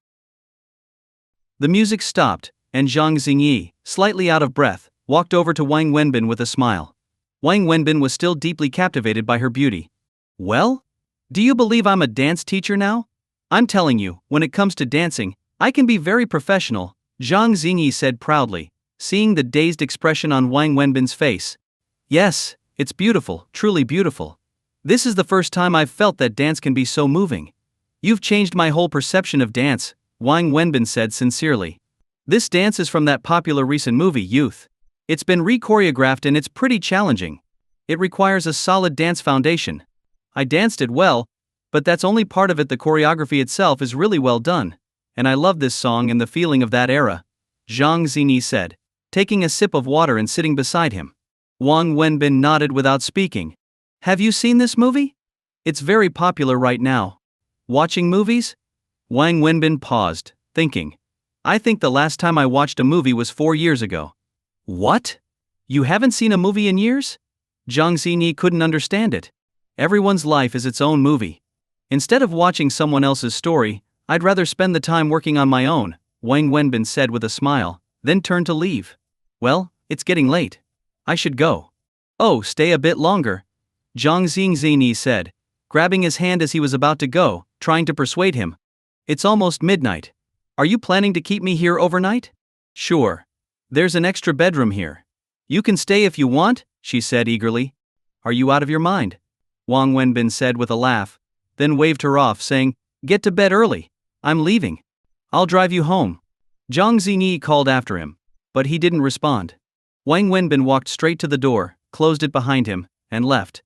The music stopped, and Zhang Xingyi, slightly out of breath, walked over to Wang Wenbin with a smile. Wang Wenbin was still deeply captivated by her beauty. Well? Do you believe I'm a dance teacher now? I'm telling you, when it comes to dancing, I can be very professional, Zhang Xingyi said proudly, seeing the dazed expression on Wang Wenbin's face. Yes, it's beautiful, truly beautiful. This is the first time I've felt that dance can be so moving. You've changed my whole perception of dance, Wang Wenbin said sincerely. This dance is from that popular recent movie, Youth. It's been re-choreographed and it's pretty challenging. It requires a solid dance foundation. I danced it well, but that's only part of it. The choreography itself is really well done. And I love this song and the feeling of that era, Zhang Xinyi said, taking a sip of water and sitting beside him. Wang Wenbin nodded without speaking. Have you seen this movie? It's very popular right now. Watching movies? Wang Wenbin paused, thinking. I think the last time I watched a movie was 4 years ago. What? You haven't seen a movie in years? Zhang Xinyi couldn't understand it. Everyone's life is its own movie. Instead of watching someone else's story, I'd rather spend the time working on my own, Wang Wenbin said with a smile, then turned to leave. Well, it's getting late. I should go. Oh, stay a bit longer, Zhang Xinyi said, grabbing his hand as he was about to go, trying to persuade him. It's almost midnight. Are you planning to keep me here overnight? Sure. There's an extra bedroom here. You can stay if you want, she said eagerly. Are you out of your mind? Wang Wenbin said with a laugh, then waved her off, saying, Get to bed early. I'm leaving. I'll drive you home. Zhang Xinyi called after him, but he didn't respond. Wang Wenbin walked straight to the door, closed it behind him, and left.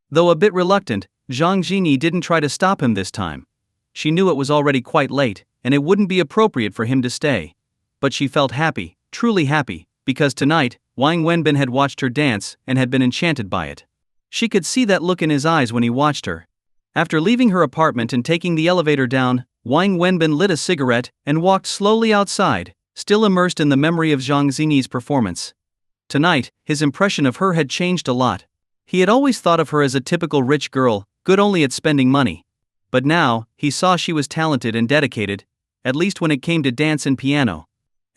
Though a bit reluctant, Zhang Xinyi didn't try to stop him this time. She knew it was already quite late, and it wouldn't be appropriate for him to stay. But she felt happy, truly happy, because tonight, Wang Wenbin had watched her dance and had been enchanted by it. She could see that look in his eyes when he watched her. After leaving her apartment and taking the elevator down, Wang Wenbin lit a cigarette and walked slowly outside, still immersed in the memory of Zhang Xinyi's performance. Tonight, his impression of her had changed a lot. He had always thought of her as a typical rich girl, good only at spending money. But now, he saw she was talented and dedicated, at least when it came to dance and piano.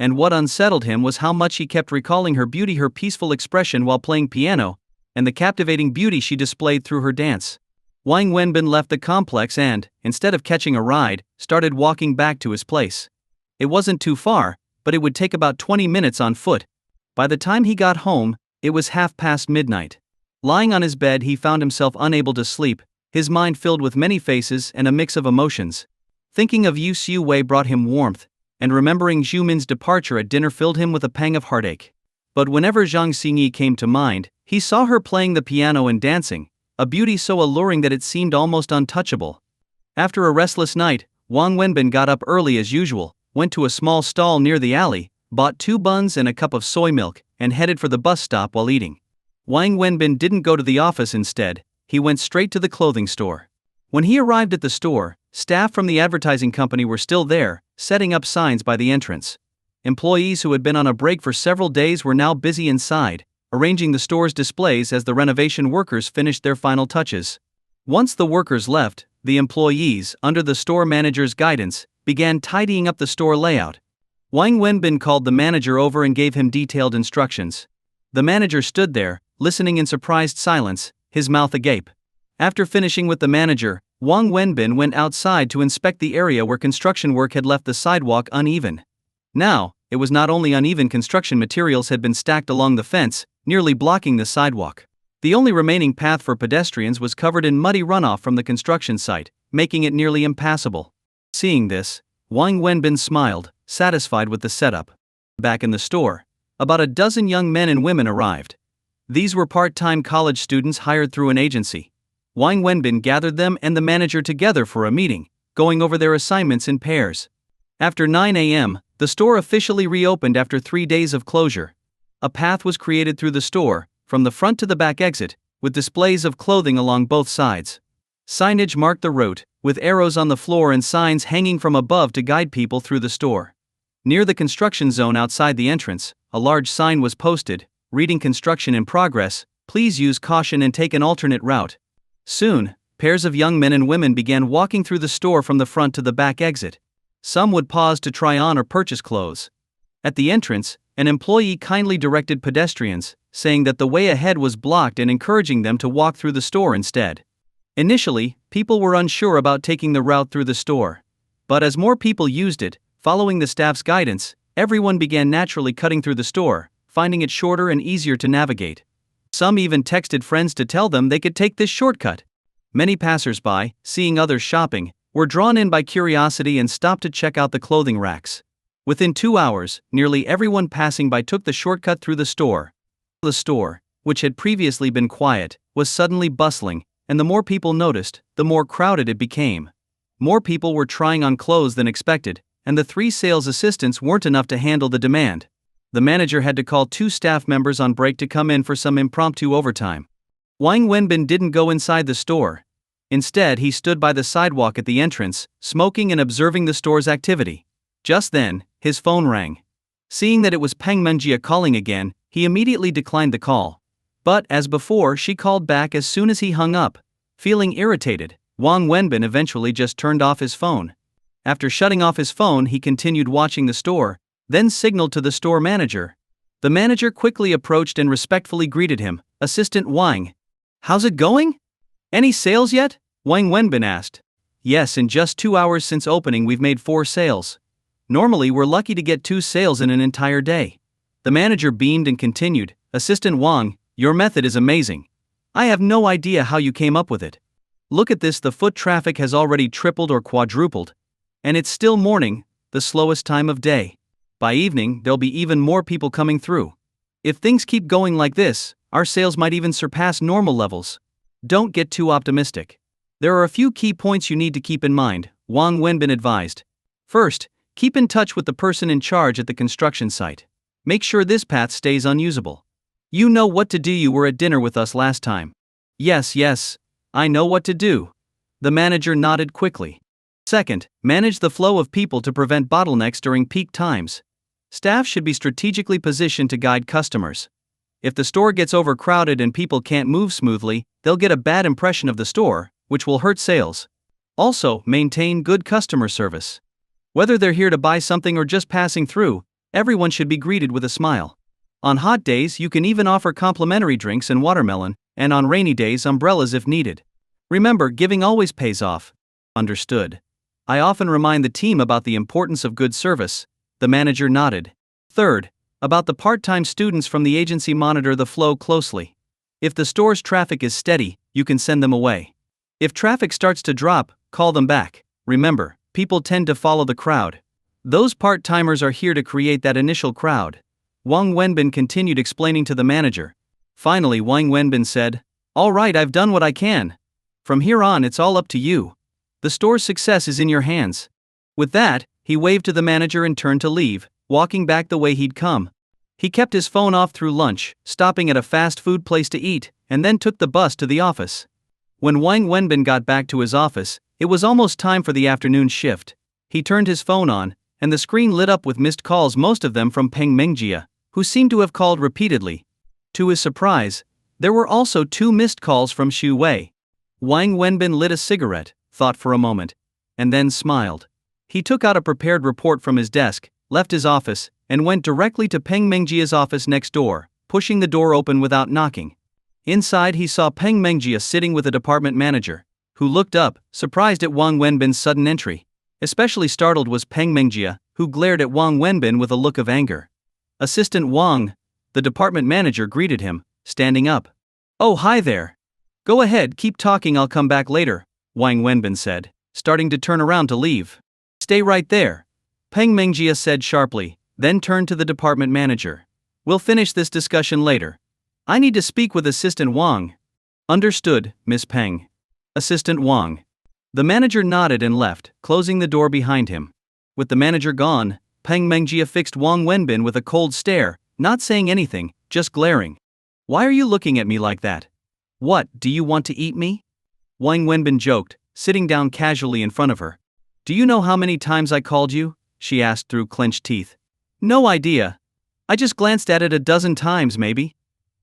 And what unsettled him was how much he kept recalling her beauty, her peaceful expression while playing piano, and the captivating beauty she displayed through her dance. Wang Wenbin left the complex and, instead of catching a ride, started walking back to his place. It wasn't too far, but it would take about 20 minutes on foot. By the time he got home, it was midnight. Lying on his bed, he found himself unable to sleep, his mind filled with many faces and a mix of emotions. Thinking of Yu Xiu Wei brought him warmth, and remembering Zhu Min's departure at dinner filled him with a pang of heartache. But whenever Jang Xingi came to mind, he saw her playing the piano and dancing, a beauty so alluring that it seemed almost untouchable. After a restless night, Wang Wenbin got up early as usual, went to a small stall near the alley, bought 2 buns and a cup of soy milk, and headed for the bus stop while eating. Wang Wenbin didn't go to the office instead, he went straight to the clothing store. When he arrived at the store, staff from the advertising company were still there, setting up signs by the entrance. Employees who had been on a break for several days were now busy inside, arranging the store's displays as the renovation workers finished their final touches. Once the workers left, the employees, under the store manager's guidance, began tidying up the store layout. Wang Wenbin called the manager over and gave him detailed instructions. The manager stood there, listening in surprised silence, his mouth agape. After finishing with the manager, Wang Wenbin went outside to inspect the area where construction work had left the sidewalk uneven. Now, it was not only uneven, construction materials had been stacked along the fence, nearly blocking the sidewalk. The only remaining path for pedestrians was covered in muddy runoff from the construction site, making it nearly impassable. Seeing this, Wang Wenbin smiled, satisfied with the setup. Back in the store, about a dozen young men and women arrived. These were part-time college students hired through an agency. Wang Wenbin gathered them and the manager together for a meeting, going over their assignments in pairs. After 9 a.m., the store officially reopened after 3 days of closure. A path was created through the store, from the front to the back exit, with displays of clothing along both sides. Signage marked the route, with arrows on the floor and signs hanging from above to guide people through the store. Near the construction zone outside the entrance, a large sign was posted, reading "Construction in progress, please use caution and take an alternate route." Soon, pairs of young men and women began walking through the store from the front to the back exit. Some would pause to try on or purchase clothes. At the entrance, an employee kindly directed pedestrians, saying that the way ahead was blocked and encouraging them to walk through the store instead. Initially, people were unsure about taking the route through the store. But as more people used it, following the staff's guidance, everyone began naturally cutting through the store, finding it shorter and easier to navigate. Some even texted friends to tell them they could take this shortcut. Many passers-by, seeing others shopping, were drawn in by curiosity and stopped to check out the clothing racks. Within 2 hours, nearly everyone passing by took the shortcut through the store. The store, which had previously been quiet, was suddenly bustling, and the more people noticed, the more crowded it became. More people were trying on clothes than expected, and the 3 sales assistants weren't enough to handle the demand. The manager had to call 2 staff members on break to come in for some impromptu overtime. Wang Wenbin didn't go inside the store. Instead, he stood by the sidewalk at the entrance, smoking and observing the store's activity. Just then, his phone rang. Seeing that it was Peng Menjia calling again, he immediately declined the call. But, as before, she called back as soon as he hung up. Feeling irritated, Wang Wenbin eventually just turned off his phone. After shutting off his phone, he continued watching the store, then signaled to the store manager. The manager quickly approached and respectfully greeted him. "Assistant Wang. How's it going? Any sales yet?" Wang Wenbin asked. "Yes, in just 2 hours since opening we've made 4 sales. Normally we're lucky to get 2 sales in an entire day." The manager beamed and continued, "Assistant Wang, your method is amazing. I have no idea how you came up with it. Look at this, the foot traffic has already tripled or quadrupled. And it's still morning, the slowest time of day. By evening, there'll be even more people coming through. If things keep going like this, our sales might even surpass normal levels. Don't get too optimistic. There are a few key points you need to keep in mind," Wang Wenbin advised. First, keep in touch with the person in charge at the construction site. Make sure this path stays unusable. You know what to do, you were at dinner with us last time. Yes, I know what to do. The manager nodded quickly. Second, manage the flow of people to prevent bottlenecks during peak times. Staff should be strategically positioned to guide customers. If the store gets overcrowded and people can't move smoothly, they'll get a bad impression of the store, which will hurt sales. Also, maintain good customer service. Whether they're here to buy something or just passing through, Everyone should be greeted with a smile. On hot days, you can even offer complimentary drinks and watermelon, and on rainy days, umbrellas if needed. Remember, giving always pays off. Understood. I often remind the team about the importance of good service. The manager nodded. Third, about the part-time students from the agency, monitor the flow closely. If the store's traffic is steady, you can send them away. If traffic starts to drop, call them back. Remember, people tend to follow the crowd. Those part-timers are here to create that initial crowd. Wang Wenbin continued explaining to the manager. Finally, Wang Wenbin said, "All right, I've done what I can. From here on, it's all up to you. The store's success is in your hands." With that, he waved to the manager and turned to leave, walking back the way he'd come. He kept his phone off through lunch, stopping at a fast food place to eat, and then took the bus to the office. When Wang Wenbin got back to his office, it was almost time for the afternoon shift. He turned his phone on, and the screen lit up with missed calls, most of them from Peng Mingjia, who seemed to have called repeatedly. To his surprise, there were also 2 missed calls from Xu Wei. Wang Wenbin lit a cigarette, thought for a moment, and then smiled. He took out a prepared report from his desk, left his office, and went directly to Peng Mingjia's office next door, pushing the door open without knocking. Inside, he saw Peng Mingjia sitting with a department manager, who looked up, surprised at Wang Wenbin's sudden entry. Especially startled was Peng Mingjia, who glared at Wang Wenbin with a look of anger. "Assistant Wang," the department manager greeted him, standing up. "Oh, hi there. Go ahead, keep talking, I'll come back later," Wang Wenbin said, starting to turn around to leave. "Stay right there," Peng Mingjia said sharply, then turned to the department manager. "We'll finish this discussion later. I need to speak with Assistant Wang." "Understood, Miss Peng." "Assistant Wang." The manager nodded and left, closing the door behind him. With the manager gone, Peng Mingjia fixed Wang Wenbin with a cold stare, not saying anything, just glaring. "Why are you looking at me like that? What, do you want to eat me?" Wang Wenbin joked, sitting down casually in front of her. "Do you know how many times I called you?" she asked through clenched teeth. "No idea. I just glanced at it a dozen times maybe,"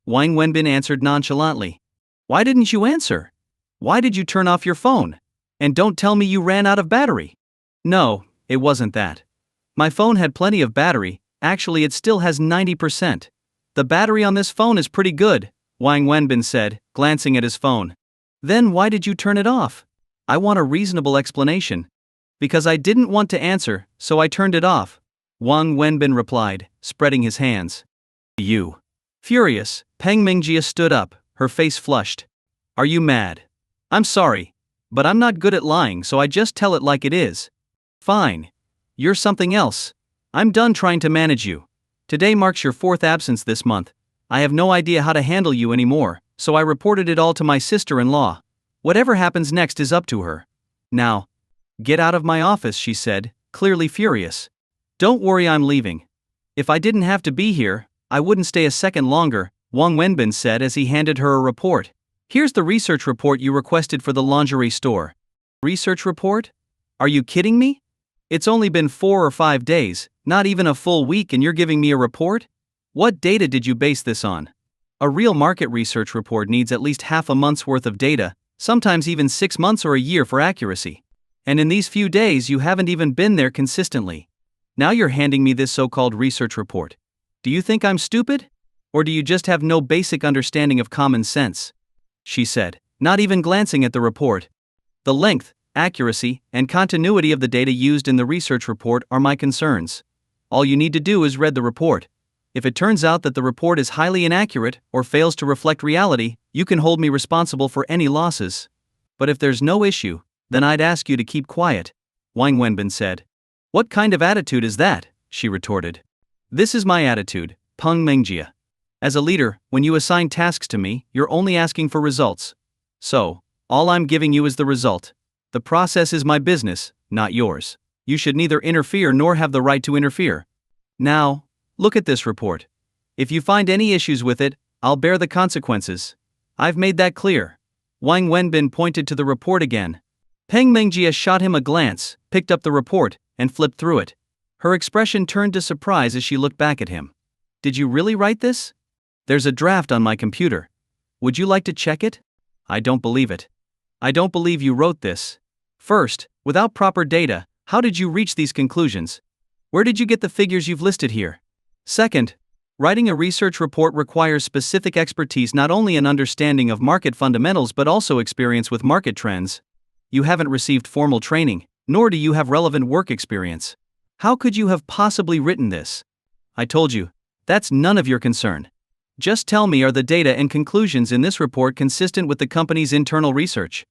Wang Wenbin answered nonchalantly. "Why didn't you answer? Why did you turn off your phone? And don't tell me you ran out of battery." "No, it wasn't that. My phone had plenty of battery, actually it still has 90%. The battery on this phone is pretty good," Wang Wenbin said, glancing at his phone. "Then why did you turn it off?" "I want a reasonable explanation." "Because I didn't want to answer, so I turned it off," Wang Wenbin replied, spreading his hands. "You." Furious, Peng Mingjia stood up, her face flushed. "Are you mad? I'm sorry, but I'm not good at lying, so I just tell it like it is." "Fine. You're something else. I'm done trying to manage you. Today marks your 4th absence this month. I have no idea how to handle you anymore, so I reported it all to my sister-in-law. Whatever happens next is up to her. Now, get out of my office," she said, clearly furious. "Don't worry, I'm leaving. If I didn't have to be here, I wouldn't stay a second longer," Wang Wenbin said as he handed her a report. "Here's the research report you requested for the lingerie store." "Research report? Are you kidding me? It's only been 4 or 5 days, not even a full week, and you're giving me a report? What data did you base this on?" "A real market research report needs at least half a month's worth of data, sometimes even 6 months or a year for accuracy. And in these few days you haven't even been there consistently. Now you're handing me this so-called research report. Do you think I'm stupid? Or do you just have no basic understanding of common sense?" she said, not even glancing at the report. "The length, accuracy, and continuity of the data used in the research report are my concerns. All you need to do is read the report. If it turns out that the report is highly inaccurate or fails to reflect reality, you can hold me responsible for any losses. But if there's no issue, then I'd ask you to keep quiet," Wang Wenbin said. "What kind of attitude is that?" she retorted. "This is my attitude, Peng Mingjia. As a leader, when you assign tasks to me, you're only asking for results. So, all I'm giving you is the result. The process is my business, not yours. You should neither interfere nor have the right to interfere. Now, look at this report. If you find any issues with it, I'll bear the consequences. I've made that clear." Wang Wenbin pointed to the report again. Peng Mingjia shot him a glance, picked up the report, and flipped through it. Her expression turned to surprise as she looked back at him. "Did you really write this? There's a draft on my computer. Would you like to check it?" "I don't believe it. I don't believe you wrote this. First, without proper data, how did you reach these conclusions? Where did you get the figures you've listed here? Second, writing a research report requires specific expertise, not only an understanding of market fundamentals but also experience with market trends. You haven't received formal training, nor do you have relevant work experience. How could you have possibly written this? I told you, that's none of your concern. Just tell me, are the data and conclusions in this report consistent with the company's internal research?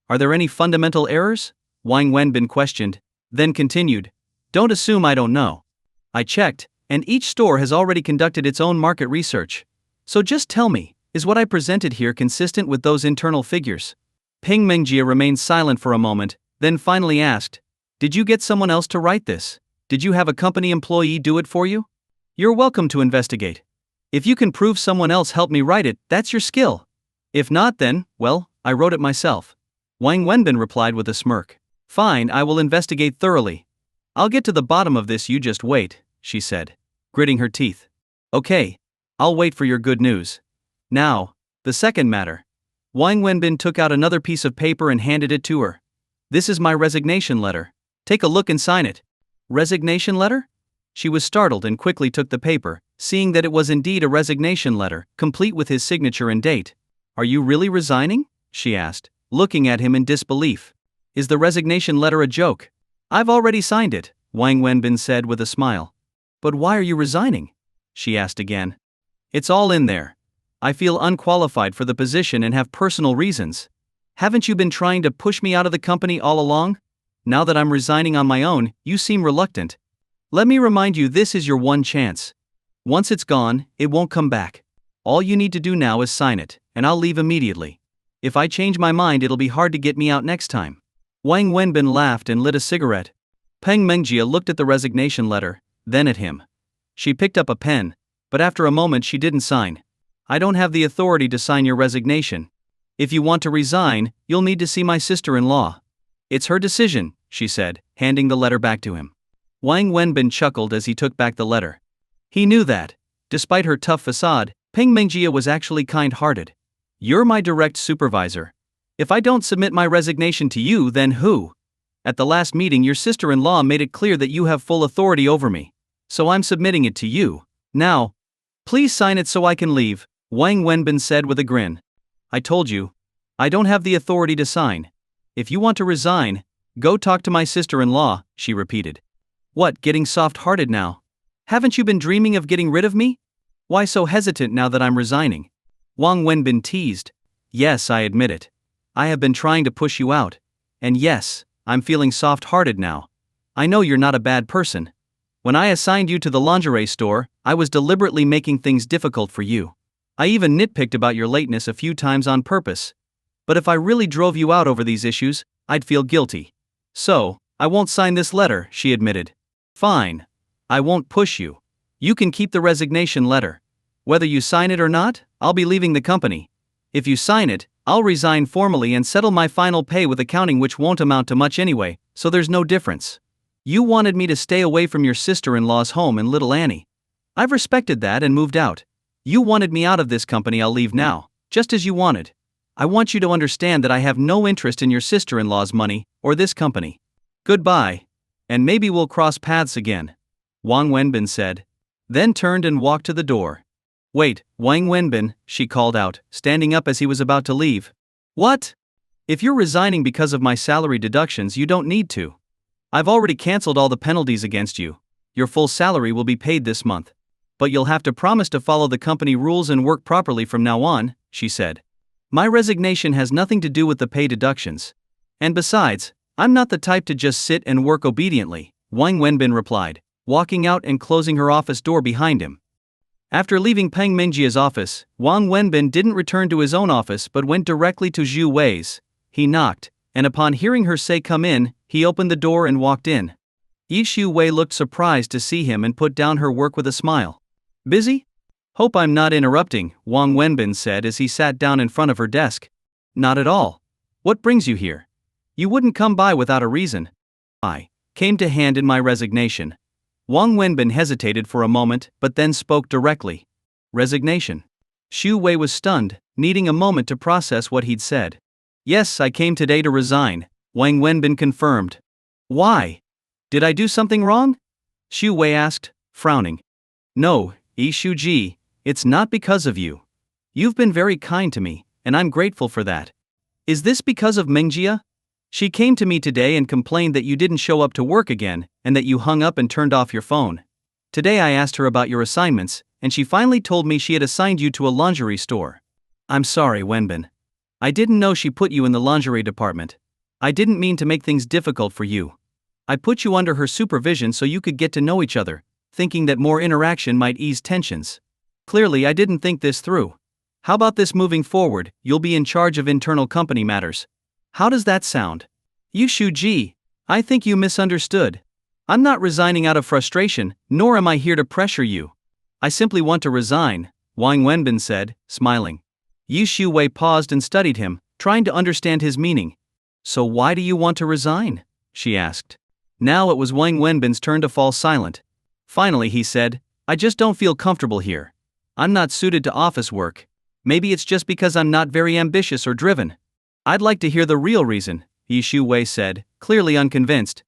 Are there any fundamental errors? Wang Wenbin questioned, then continued, don't assume I don't know. I checked, and each store has already conducted its own market research. So just tell me, is what I presented here consistent with those internal figures? Peng Mengjie remained silent for a moment, then finally asked, did you get someone else to write this? Did you have a company employee do it for you? You're welcome to investigate. If you can prove someone else helped me write it, that's your skill. If not, then, well, I wrote it myself. Wang Wenbin replied with a smirk. Fine, I will investigate thoroughly. I'll get to the bottom of this, you just wait, she said, gritting her teeth. Okay, I'll wait for your good news. Now, the second matter. Wang Wenbin took out another piece of paper and handed it to her. This is my resignation letter. Take a look and sign it. Resignation letter? She was startled and quickly took the paper, seeing that it was indeed a resignation letter, complete with his signature and date. Are you really resigning? She asked, looking at him in disbelief. Is the resignation letter a joke? I've already signed it, Wang Wenbin said with a smile. But why are you resigning? She asked again. It's all in there. I feel unqualified for the position and have personal reasons. Haven't you been trying to push me out of the company all along? Now that I'm resigning on my own, you seem reluctant. Let me remind you, this is your one chance. Once it's gone, it won't come back. All you need to do now is sign it, and I'll leave immediately. If I change my mind, it'll be hard to get me out next time. Wang Wenbin laughed and lit a cigarette. Peng Mengjie looked at the resignation letter, then at him. She picked up a pen, but after a moment she didn't sign. I don't have the authority to sign your resignation. If you want to resign, you'll need to see my sister-in-law. It's her decision, she said, handing the letter back to him. Wang Wenbin chuckled as he took back the letter. He knew that, despite her tough facade, Peng Mengjie was actually kind-hearted. You're my direct supervisor. If I don't submit my resignation to you, then who? At the last meeting, your sister-in-law made it clear that you have full authority over me. So I'm submitting it to you. Now, please sign it so I can leave, Wang Wenbin said with a grin. I told you. I don't have the authority to sign. If you want to resign, go talk to my sister-in-law, she repeated. What, getting soft-hearted now? Haven't you been dreaming of getting rid of me? Why so hesitant now that I'm resigning? Wang Wenbin teased. Yes, I admit it. I have been trying to push you out. And yes, I'm feeling soft-hearted now. I know you're not a bad person. When I assigned you to the lingerie store, I was deliberately making things difficult for you. I even nitpicked about your lateness a few times on purpose. But if I really drove you out over these issues, I'd feel guilty. So, I won't sign this letter, she admitted. Fine. I won't push you. You can keep the resignation letter. Whether you sign it or not, I'll be leaving the company. If you sign it, I'll resign formally and settle my final pay with accounting, which won't amount to much anyway, so there's no difference. You wanted me to stay away from your sister-in-law's home in Little Annie. I've respected that and moved out. You wanted me out of this company, I'll leave now, just as you wanted. I want you to understand that I have no interest in your sister-in-law's money, or this company. Goodbye. And maybe we'll cross paths again, Wang Wenbin said, then turned and walked to the door. Wait, Wang Wenbin, she called out, standing up as he was about to leave. What? If you're resigning because of my salary deductions, you don't need to. I've already canceled all the penalties against you. Your full salary will be paid this month. But you'll have to promise to follow the company rules and work properly from now on, she said. My resignation has nothing to do with the pay deductions. And besides, I'm not the type to just sit and work obediently, Wang Wenbin replied, walking out and closing her office door behind him. After leaving Peng Mengjie's office, Wang Wenbin didn't return to his own office but went directly to Zhu Wei's. He knocked, and upon hearing her say come in, he opened the door and walked in. Zhu Wei looked surprised to see him and put down her work with a smile. Busy? Hope I'm not interrupting, Wang Wenbin said as he sat down in front of her desk. Not at all. What brings you here? You wouldn't come by without a reason. I came to hand in my resignation. Wang Wenbin hesitated for a moment but then spoke directly. Resignation. Zhu Wei was stunned, needing a moment to process what he'd said. Yes, I came today to resign, Wang Wenbin confirmed. Why? Did I do something wrong? Xu Wei asked, frowning. No, Yi Shuji, it's not because of you. You've been very kind to me, and I'm grateful for that. Is this because of Mengjia? She came to me today and complained that you didn't show up to work again, and that you hung up and turned off your phone. Today I asked her about your assignments, and she finally told me she had assigned you to a lingerie store. I'm sorry, Wenbin. I didn't know she put you in the lingerie department. I didn't mean to make things difficult for you. I put you under her supervision so you could get to know each other, thinking that more interaction might ease tensions. Clearly I didn't think this through. How about this moving forward, you'll be in charge of internal company matters. How does that sound? Yu Shuji, I think you misunderstood. I'm not resigning out of frustration, nor am I here to pressure you. I simply want to resign, Wang Wenbin said, smiling. Yu Shuwei paused and studied him, trying to understand his meaning. So why do you want to resign? She asked. Now it was Wang Wenbin's turn to fall silent. Finally he said, I just don't feel comfortable here. I'm not suited to office work. Maybe it's just because I'm not very ambitious or driven. I'd like to hear the real reason, Yi Shuwei said, clearly unconvinced.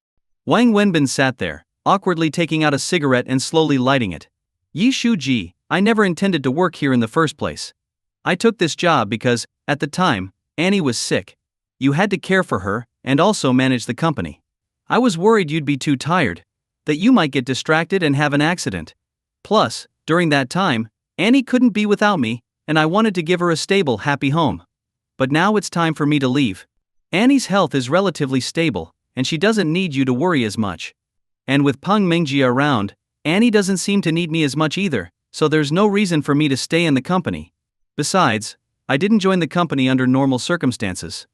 Wang Wenbin sat there, awkwardly taking out a cigarette and slowly lighting it. Yi Shuji, I never intended to work here in the first place. I took this job because, at the time, Annie was sick. You had to care for her, and also manage the company. I was worried you'd be too tired, that you might get distracted and have an accident. Plus, during that time, Annie couldn't be without me, and I wanted to give her a stable, happy home. But now it's time for me to leave. Annie's health is relatively stable, and she doesn't need you to worry as much. And with Peng Mingjia around, Annie doesn't seem to need me as much either, so there's no reason for me to stay in the company. Besides, I didn't join the company under normal circumstances.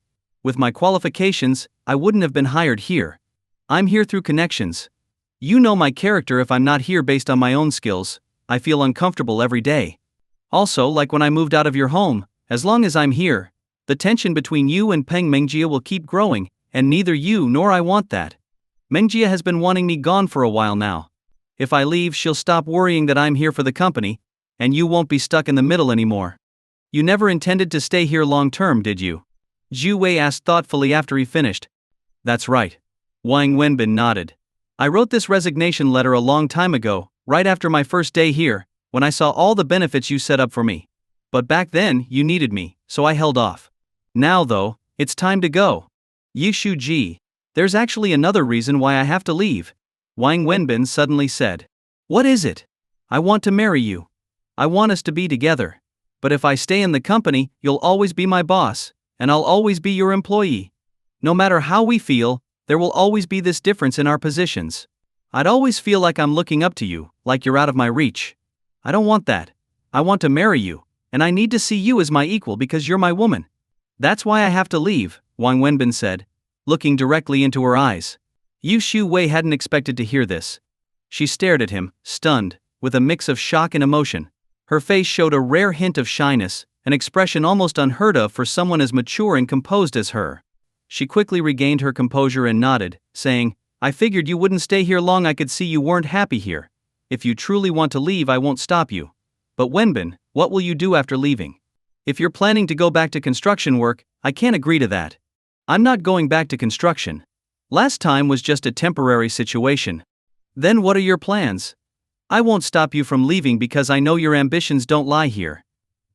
With my qualifications, I wouldn't have been hired here. I'm here through connections. You know my character. If I'm not here based on my own skills, I feel uncomfortable every day. Also, like when I moved out of your home, as long as I'm here, the tension between you and Peng Mingjia will keep growing, and neither you nor I want that. Mengjia has been wanting me gone for a while now. If I leave, she'll stop worrying that I'm here for the company, and you won't be stuck in the middle anymore. You never intended to stay here long term, did you? Zhu Wei asked thoughtfully after he finished. That's right. Wang Wenbin nodded. I wrote this resignation letter a long time ago, right after my first day here, when I saw all the benefits you set up for me. But back then, you needed me, so I held off. Now though, it's time to go. Yi Shuji, there's actually another reason why I have to leave, Wang Wenbin suddenly said. What is it? I want to marry you. I want us to be together. But if I stay in the company, you'll always be my boss, and I'll always be your employee. No matter how we feel, there will always be this difference in our positions. I'd always feel like I'm looking up to you, like you're out of my reach. I don't want that. I want to marry you, and I need to see you as my equal because you're my woman. That's why I have to leave, Wang Wenbin said, looking directly into her eyes. Yu Shuwei hadn't expected to hear this. She stared at him, stunned, with a mix of shock and emotion. Her face showed a rare hint of shyness, an expression almost unheard of for someone as mature and composed as her. She quickly regained her composure and nodded, saying, I figured you wouldn't stay here long. I could see you weren't happy here. If you truly want to leave, I won't stop you. But Wenbin, what will you do after leaving? If you're planning to go back to construction work, I can't agree to that. I'm not going back to construction. Last time was just a temporary situation. Then what are your plans? I won't stop you from leaving because I know your ambitions don't lie here.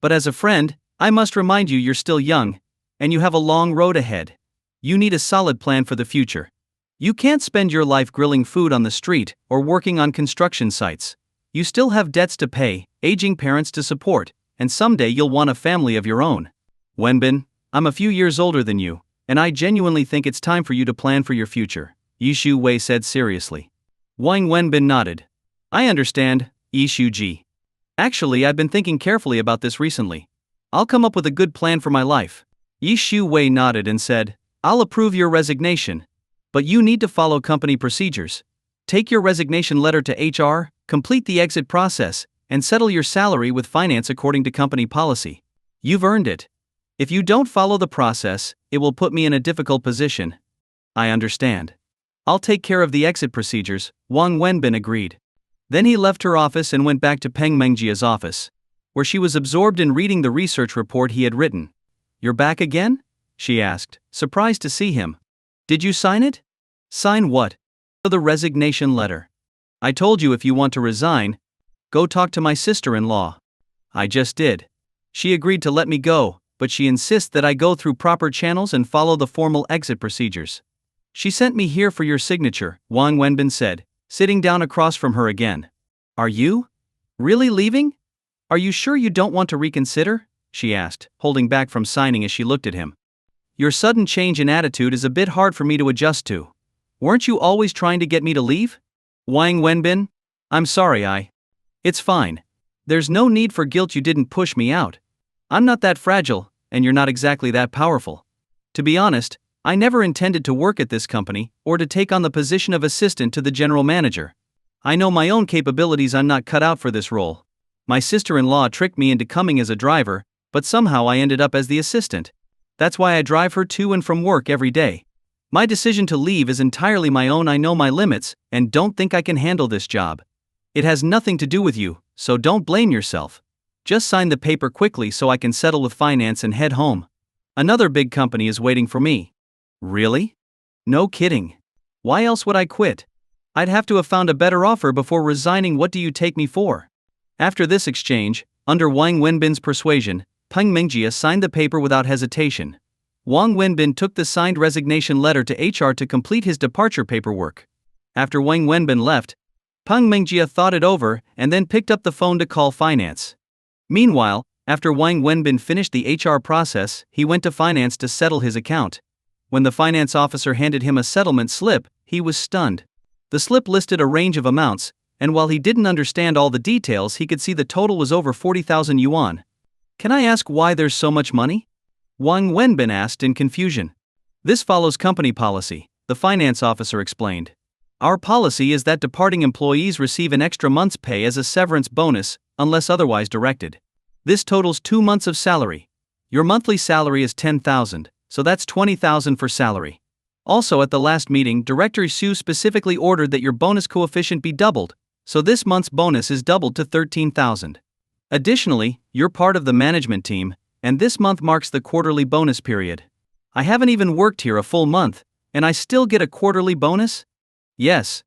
But as a friend, I must remind you you're still young, and you have a long road ahead. You need a solid plan for the future. You can't spend your life grilling food on the street or working on construction sites. You still have debts to pay, aging parents to support, and someday you'll want a family of your own. Wenbin, I'm a few years older than you, and I genuinely think it's time for you to plan for your future, Yi Shuwei said seriously. Wang Wenbin nodded. I understand, Yi Shuji. Actually, I've been thinking carefully about this recently. I'll come up with a good plan for my life. Yi Shuwei nodded and said, I'll approve your resignation. But you need to follow company procedures. Take your resignation letter to HR, complete the exit process, and settle your salary with finance according to company policy. You've earned it. If you don't follow the process, it will put me in a difficult position. I understand. I'll take care of the exit procedures, Wang Wenbin agreed. Then he left her office and went back to Peng Mengjia's office, where she was absorbed in reading the research report he had written. You're back again? She asked, surprised to see him. Did you sign it? Sign what? The resignation letter. I told you if you want to resign, go talk to my sister-in-law. I just did. She agreed to let me go, but she insists that I go through proper channels and follow the formal exit procedures. She sent me here for your signature, Wang Wenbin said, sitting down across from her again. Are you really leaving? Are you sure you don't want to reconsider? She asked, holding back from signing as she looked at him. Your sudden change in attitude is a bit hard for me to adjust to. Weren't you always trying to get me to leave? Wang Wenbin? I'm sorry, It's fine. There's no need for guilt, you didn't push me out. I'm not that fragile, and you're not exactly that powerful. To be honest, I never intended to work at this company, or to take on the position of assistant to the general manager. I know my own capabilities, I'm not cut out for this role. My sister-in-law tricked me into coming as a driver, but somehow I ended up as the assistant. That's why I drive her to and from work every day. My decision to leave is entirely my own, I know my limits, and don't think I can handle this job. It has nothing to do with you, so don't blame yourself. Just sign the paper quickly so I can settle with finance and head home. Another big company is waiting for me. Really? No kidding. Why else would I quit? I'd have to have found a better offer before resigning. What do you take me for? After this exchange, under Wang Wenbin's persuasion, Peng Mingjie signed the paper without hesitation. Wang Wenbin took the signed resignation letter to HR to complete his departure paperwork. After Wang Wenbin left, Peng Mingjie thought it over and then picked up the phone to call finance. Meanwhile, after Wang Wenbin finished the HR process, he went to finance to settle his account. When the finance officer handed him a settlement slip, he was stunned. The slip listed a range of amounts, and while he didn't understand all the details, he could see the total was over 40,000 yuan. Can I ask why there's so much money? Wang Wenbin asked in confusion. This follows company policy, the finance officer explained. Our policy is that departing employees receive an extra month's pay as a severance bonus, unless otherwise directed. This totals 2 months of salary. Your monthly salary is 10,000, so that's 20,000 for salary. Also, at the last meeting, Director Su specifically ordered that your bonus coefficient be doubled, so this month's bonus is doubled to 13,000. Additionally, you're part of the management team, and this month marks the quarterly bonus period. I haven't even worked here a full month, and I still get a quarterly bonus? Yes.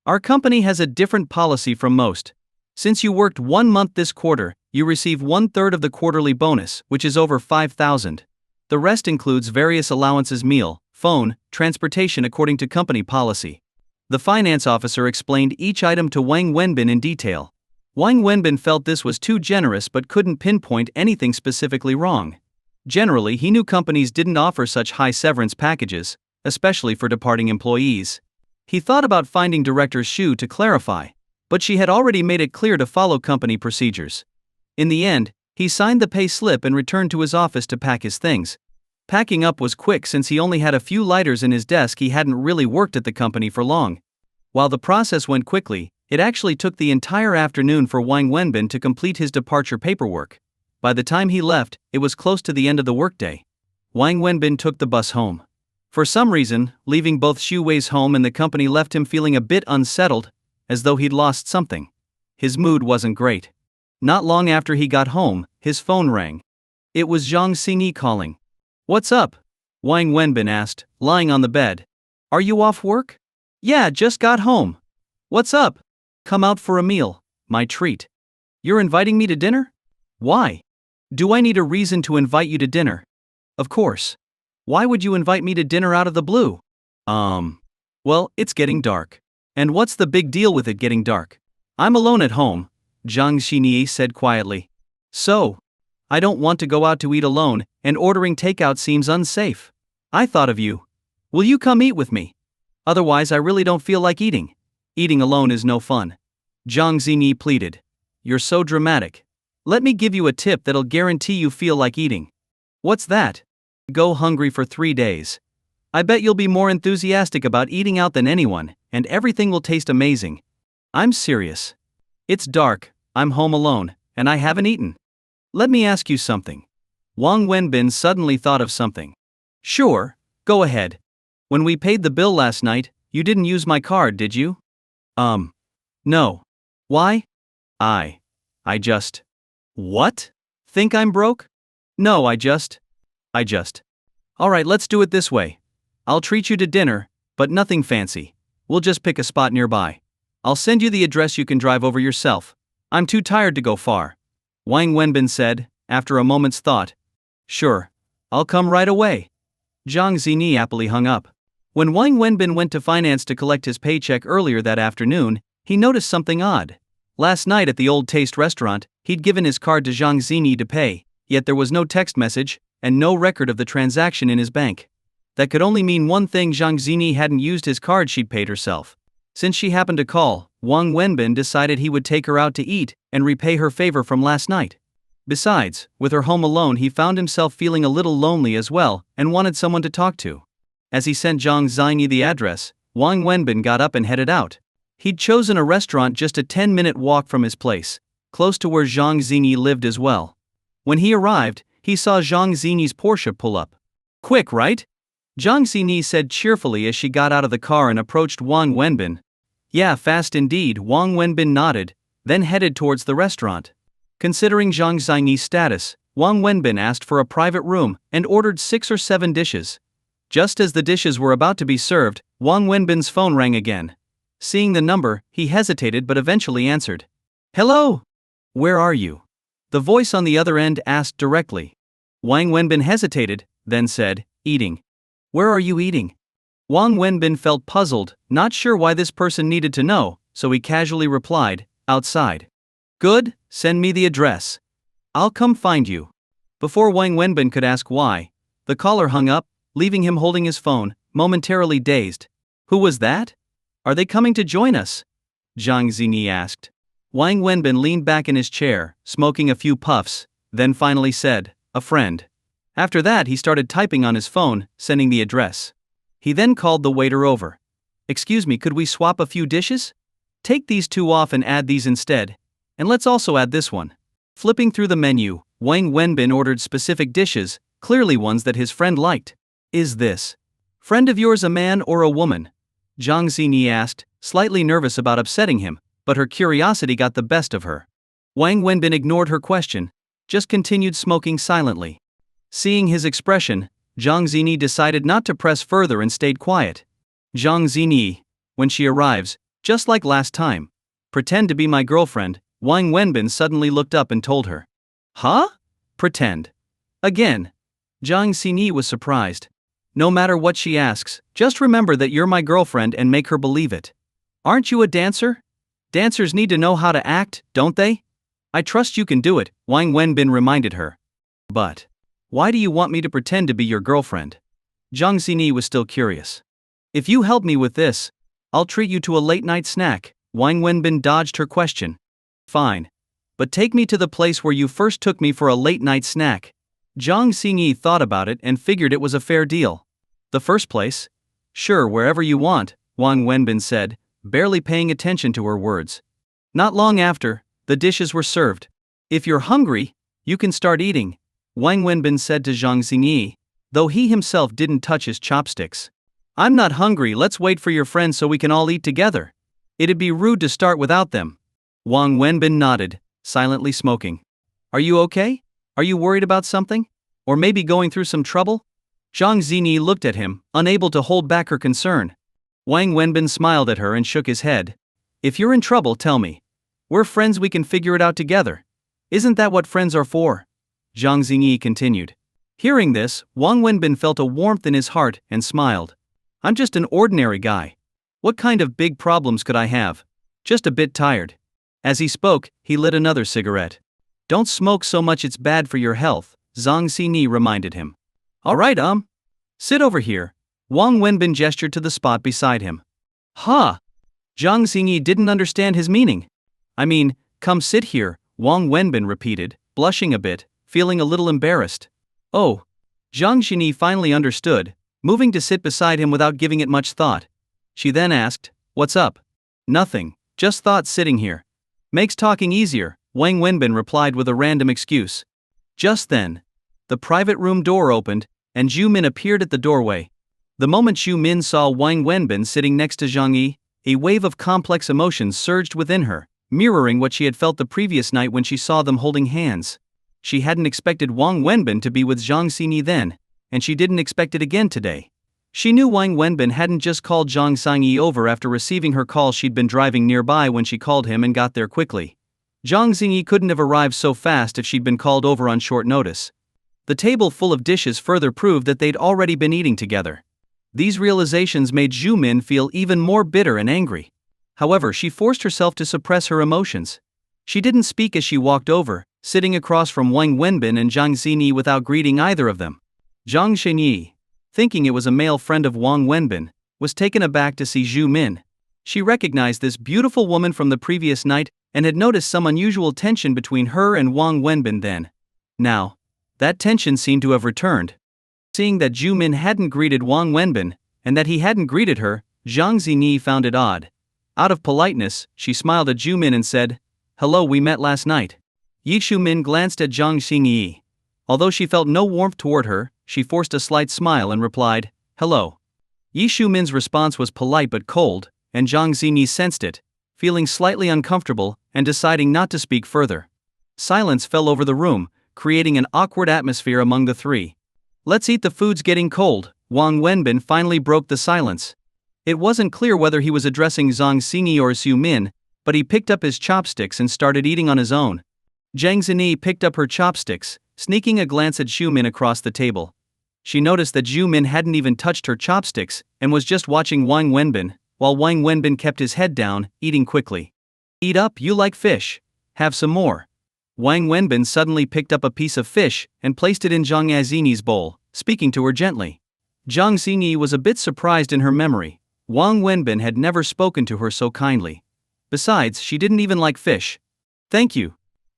Our company has a different policy from most. Since you worked 1 month this quarter, you receive 1/3 of the quarterly bonus, which is over 5,000. The rest includes various allowances, meal, phone, transportation according to company policy. The finance officer explained each item to Wang Wenbin in detail. Wang Wenbin felt this was too generous but couldn't pinpoint anything specifically wrong. Generally, he knew companies didn't offer such high severance packages, especially for departing employees. He thought about finding Director Shu to clarify, but she had already made it clear to follow company procedures. In the end, he signed the pay slip and returned to his office to pack his things. Packing up was quick since he only had a few lighters in his desk. He hadn't really worked at the company for long. While the process went quickly, it actually took the entire afternoon for Wang Wenbin to complete his departure paperwork. By the time he left, it was close to the end of the workday. Wang Wenbin took the bus home. For some reason, leaving both Xu Wei's home and the company left him feeling a bit unsettled, as though he'd lost something. His mood wasn't great. Not long after he got home, his phone rang. It was Jang Xingi calling. What's up? Wang Wenbin asked, lying on the bed. Are you off work? Yeah, just got home. What's up? Come out for a meal, my treat. You're inviting me to dinner? Why? Do I need a reason to invite you to dinner? Of course. Why would you invite me to dinner out of the blue? Well, it's getting dark. And what's the big deal with it getting dark? I'm alone at home, Jang Xingi said quietly. So? I don't want to go out to eat alone, and ordering takeout seems unsafe. I thought of you. Will you come eat with me? Otherwise, I really don't feel like eating. Eating alone is no fun. Jang Xingi pleaded. You're so dramatic. Let me give you a tip that'll guarantee you feel like eating. What's that? Go hungry for 3 days. I bet you'll be more enthusiastic about eating out than anyone, and everything will taste amazing. I'm serious. It's dark, I'm home alone, and I haven't eaten. Let me ask you something. Wang Wenbin suddenly thought of something. Sure, go ahead. When we paid the bill last night, you didn't use my card, did you? No. Why? I just. What? Think I'm broke? No, I just. Alright, let's do it this way. I'll treat you to dinner, but nothing fancy. We'll just pick a spot nearby. I'll send you the address, you can drive over yourself. I'm too tired to go far. Wang Wenbin said, after a moment's thought. Sure. I'll come right away. Jang Xingi happily hung up. When Wang Wenbin went to finance to collect his paycheck earlier that afternoon, he noticed something odd. Last night at the Old Taste restaurant, he'd given his card to Jang Xingi to pay, yet there was no text message and no record of the transaction in his bank. That could only mean one thing: Jang Xingi hadn't used his card, she'd paid herself. Since she happened to call, Wang Wenbin decided he would take her out to eat and repay her favor from last night. Besides, with her home alone, he found himself feeling a little lonely as well and wanted someone to talk to. As he sent Jang Xingi the address, Wang Wenbin got up and headed out. He'd chosen a restaurant just a 10-minute walk from his place, close to where Jang Xingi lived as well. When he arrived, he saw Jang Xingi's Porsche pull up. Quick, right? Jang Xingi said cheerfully as she got out of the car and approached Wang Wenbin. Yeah, fast indeed, Wang Wenbin nodded, then headed towards the restaurant. Considering Jang Xingi's status, Wang Wenbin asked for a private room and ordered 6 or 7 dishes. Just as the dishes were about to be served, Wang Wenbin's phone rang again. Seeing the number, he hesitated but eventually answered. Hello? Where are you? The voice on the other end asked directly. Wang Wenbin hesitated, then said, Eating. Where are you eating? Wang Wenbin felt puzzled, not sure why this person needed to know, so he casually replied, Outside. Good, send me the address. I'll come find you. Before Wang Wenbin could ask why, the caller hung up, leaving him holding his phone, momentarily dazed. Who was that? Are they coming to join us? Jang Xingi asked. Wang Wenbin leaned back in his chair, smoking a few puffs, then finally said, A friend. After that he started typing on his phone, sending the address. He then called the waiter over. Excuse me, could we swap a few dishes? Take these 2 off and add these instead. And let's also add this one. Flipping through the menu, Wang Wenbin ordered specific dishes, clearly ones that his friend liked. Is this friend of yours a man or a woman? Jang Xingi asked, slightly nervous about upsetting him, but her curiosity got the best of her. Wang Wenbin ignored her question, just continued smoking silently. Seeing his expression, Jang Xingi decided not to press further and stayed quiet. Jang Xingi, when she arrives, just like last time, pretend to be my girlfriend. Wang Wenbin suddenly looked up and told her. Huh? Pretend. Again. Jang Xingi was surprised. No matter what she asks, just remember that you're my girlfriend and make her believe it. Aren't you a dancer? Dancers need to know how to act, don't they? I trust you can do it, Wang Wenbin reminded her. But why do you want me to pretend to be your girlfriend? Jang Xingi was still curious. If you help me with this, I'll treat you to a late-night snack. Wang Wenbin dodged her question. Fine. But take me to the place where you first took me for a late-night snack. Jang Xingi thought about it and figured it was a fair deal. The first place? Sure, wherever you want, Wang Wenbin said, barely paying attention to her words. Not long after, the dishes were served. If you're hungry, you can start eating, Wang Wenbin said to Jang Xingi, though he himself didn't touch his chopsticks. I'm not hungry, let's wait for your friends so we can all eat together. It'd be rude to start without them. Wang Wenbin nodded, silently smoking. Are you okay? Are you worried about something? Or maybe going through some trouble? Jang Xingi looked at him, unable to hold back her concern. Wang Wenbin smiled at her and shook his head. If you're in trouble, tell me. We're friends, we can figure it out together. Isn't that what friends are for? Jang Xingi continued. Hearing this, Wang Wenbin felt a warmth in his heart and smiled. I'm just an ordinary guy. What kind of big problems could I have? Just a bit tired. As he spoke, he lit another cigarette. Don't smoke so much, it's bad for your health, Jang Xingi reminded him. Alright, sit over here. Wang Wenbin gestured to the spot beside him. Huh? Jang Xingi didn't understand his meaning. I mean, come sit here, Wang Wenbin repeated, blushing a bit, feeling a little embarrassed. Oh. Jang Xingi finally understood, moving to sit beside him without giving it much thought. She then asked, What's up? Nothing, just thought sitting here. Makes talking easier, Wang Wenbin replied with a random excuse. Just then, the private room door opened, and Zhu Min appeared at the doorway. The moment Zhu Min saw Wang Wenbin sitting next to Zhang Yi, a wave of complex emotions surged within her, mirroring what she had felt the previous night when she saw them holding hands. She hadn't expected Wang Wenbin to be with Jang Xingi then, and she didn't expect it again today. She knew Wang Wenbin hadn't just called Jang Xingi over after receiving her call. She'd been driving nearby when she called him and got there quickly. Jang Xingi couldn't have arrived so fast if she'd been called over on short notice. The table full of dishes further proved that they'd already been eating together. These realizations made Zhu Min feel even more bitter and angry. However, she forced herself to suppress her emotions. She didn't speak as she walked over, sitting across from Wang Wenbin and Jang Xingi without greeting either of them. Jang Xingi, thinking it was a male friend of Wang Wenbin, was taken aback to see Zhu Min. She recognized this beautiful woman from the previous night and had noticed some unusual tension between her and Wang Wenbin then. Now, that tension seemed to have returned. Seeing that Zhu Min hadn't greeted Wang Wenbin, and that he hadn't greeted her, Jang Xingi found it odd. Out of politeness, she smiled at Zhu Min and said, "Hello, we met last night." Zhu Min glanced at Jang Xingi. Although she felt no warmth toward her, she forced a slight smile and replied, "Hello." Zhu Min's response was polite but cold, and Jang Xingi sensed it, feeling slightly uncomfortable and deciding not to speak further. Silence fell over the room, creating an awkward atmosphere among the three. "Let's eat, the food's getting cold." Wang Wenbin finally broke the silence. It wasn't clear whether he was addressing Jang Xingi or Zhu Min, but he picked up his chopsticks and started eating on his own. Jang Xingi picked up her chopsticks, sneaking a glance at Zhu Min across the table. She noticed that Zhu Min hadn't even touched her chopsticks and was just watching Wang Wenbin, while Wang Wenbin kept his head down, eating quickly. "Eat up, you like fish. Have some more." Wang Wenbin suddenly picked up a piece of fish and placed it in Jang Xingi's bowl, speaking to her gently. Jang Xingi was a bit surprised in her memory. Wang Wenbin had never spoken to her so kindly. Besides, she didn't even like fish. "Thank you,"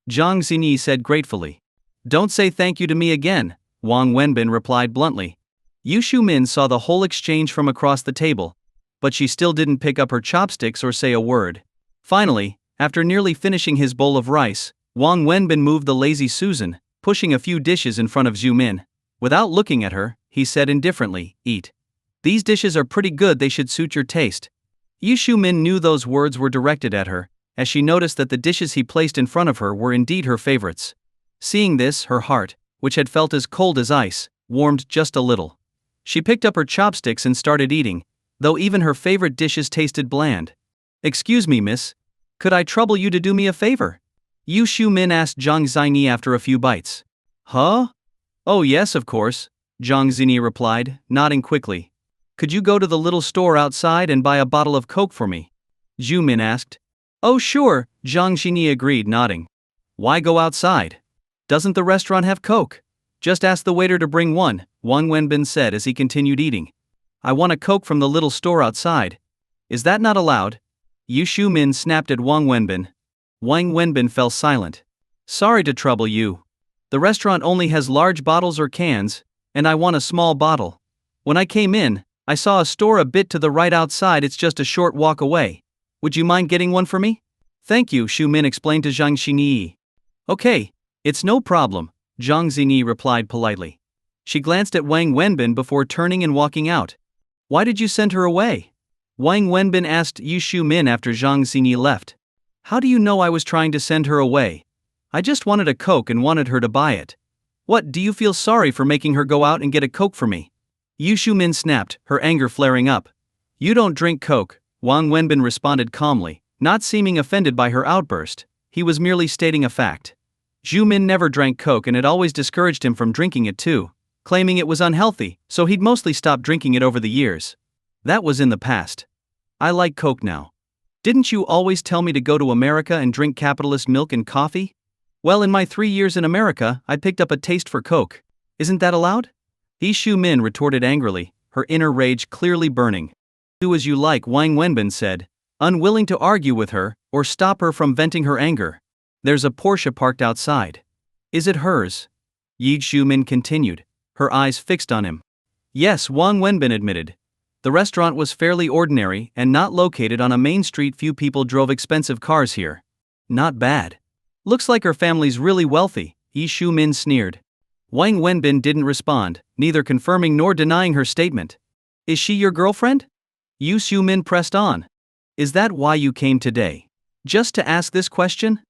Jang Xingi said gratefully. "Don't say thank you to me again," Wang Wenbin replied bluntly. Zhu Min saw the whole exchange from across the table, but she still didn't pick up her chopsticks or say a word. Finally, after nearly finishing his bowl of rice, Wang Wenbin moved the lazy Susan, pushing a few dishes in front of Zhu Min. Without looking at her, he said indifferently, "Eat. These dishes are pretty good, they should suit your taste." Zhu Min knew those words were directed at her, as she noticed that the dishes he placed in front of her were indeed her favorites. Seeing this, her heart, which had felt as cold as ice, warmed just a little. She picked up her chopsticks and started eating, though even her favorite dishes tasted bland. "Excuse me, miss. Could I trouble you to do me a favor?" Zhu Min asked Jang Xingi after a few bites. "Huh? Oh yes, of course," Jang Xingi replied, nodding quickly. "Could you go to the little store outside and buy a bottle of Coke for me?" Zhu Min asked. "Oh sure," Jang Xingi agreed, nodding. "Why go outside? Doesn't the restaurant have Coke? Just ask the waiter to bring one," Wang Wenbin said as he continued eating. "I want a Coke from the little store outside." "Is that not allowed?" Zhu Min snapped at Wang Wenbin. Wang Wenbin fell silent. "Sorry to trouble you. The restaurant only has large bottles or cans, and I want a small bottle. When I came in, I saw a store a bit to the right outside, it's just a short walk away. Would you mind getting one for me?" "Thank you," Zhu Min explained to Jang Xingi. "Okay, it's no problem," Jang Xingi replied politely. She glanced at Wang Wenbin before turning and walking out. "Why did you send her away?" Wang Wenbin asked Zhu Min after Jang Xingi left. "How do you know I was trying to send her away? I just wanted a Coke and wanted her to buy it." "What, do you feel sorry for making her go out and get a Coke for me?" Zhu Min snapped, her anger flaring up. "You don't drink Coke," Wang Wenbin responded calmly, not seeming offended by her outburst. He was merely stating a fact. Zhu Min never drank Coke and had always discouraged him from drinking it too, claiming it was unhealthy, so he'd mostly stopped drinking it over the years. That was in the past. "I like Coke now. Didn't you always tell me to go to America and drink capitalist milk and coffee? Well, in my 3 years in America, I picked up a taste for Coke. Isn't that allowed?" Zhu Min retorted angrily, her inner rage clearly burning. "Do as you like," Wang Wenbin said, unwilling to argue with her or stop her from venting her anger. "There's a Porsche parked outside. Is it hers?" Zhu Min continued, her eyes fixed on him. "Yes," Wang Wenbin admitted. The restaurant was fairly ordinary and not located on a main street. Few people drove expensive cars here. "Not bad. Looks like her family's really wealthy," Zhu Min sneered. Wang Wenbin didn't respond, neither confirming nor denying her statement. "Is she your girlfriend?" Zhu Min pressed on. "Is that why you came today? Just to ask this question?"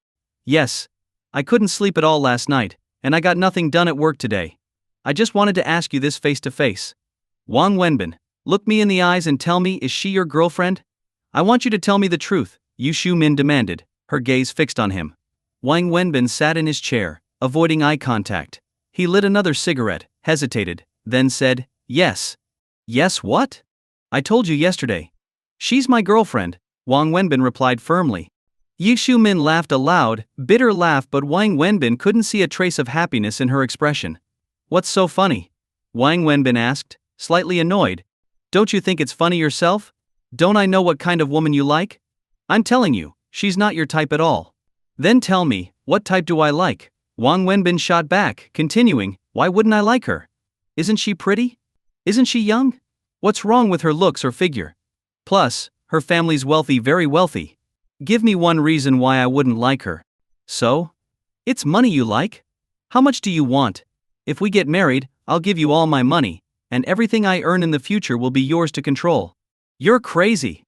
"Yes. I couldn't sleep at all last night, and I got nothing done at work today. I just wanted to ask you this face to face." Wang Wenbin, Look me in the eyes and tell me, is she your girlfriend? I want you to tell me the truth, Yu Xiumin demanded, her gaze fixed on him. Wang Wenbin sat in his chair, avoiding eye contact. He lit another cigarette, hesitated, then said, yes. Yes what? I told you yesterday. She's my girlfriend, Wang Wenbin replied firmly. Yu Xiumin laughed a loud, bitter laugh, but Wang Wenbin couldn't see a trace of happiness in her expression. What's so funny? Wang Wenbin asked, slightly annoyed. Don't you think it's funny yourself? Don't I know what kind of woman you like? I'm telling you, she's not your type at all. Then tell me, what type do I like? Wang Wenbin shot back, continuing, why wouldn't I like her? Isn't she pretty? Isn't she young? What's wrong with her looks or figure? Plus, her family's wealthy, very wealthy. Give me one reason why I wouldn't like her. So? It's money you like? How much do you want? If we get married, I'll give you all my money, and everything I earn in the future will be yours to control. You're crazy.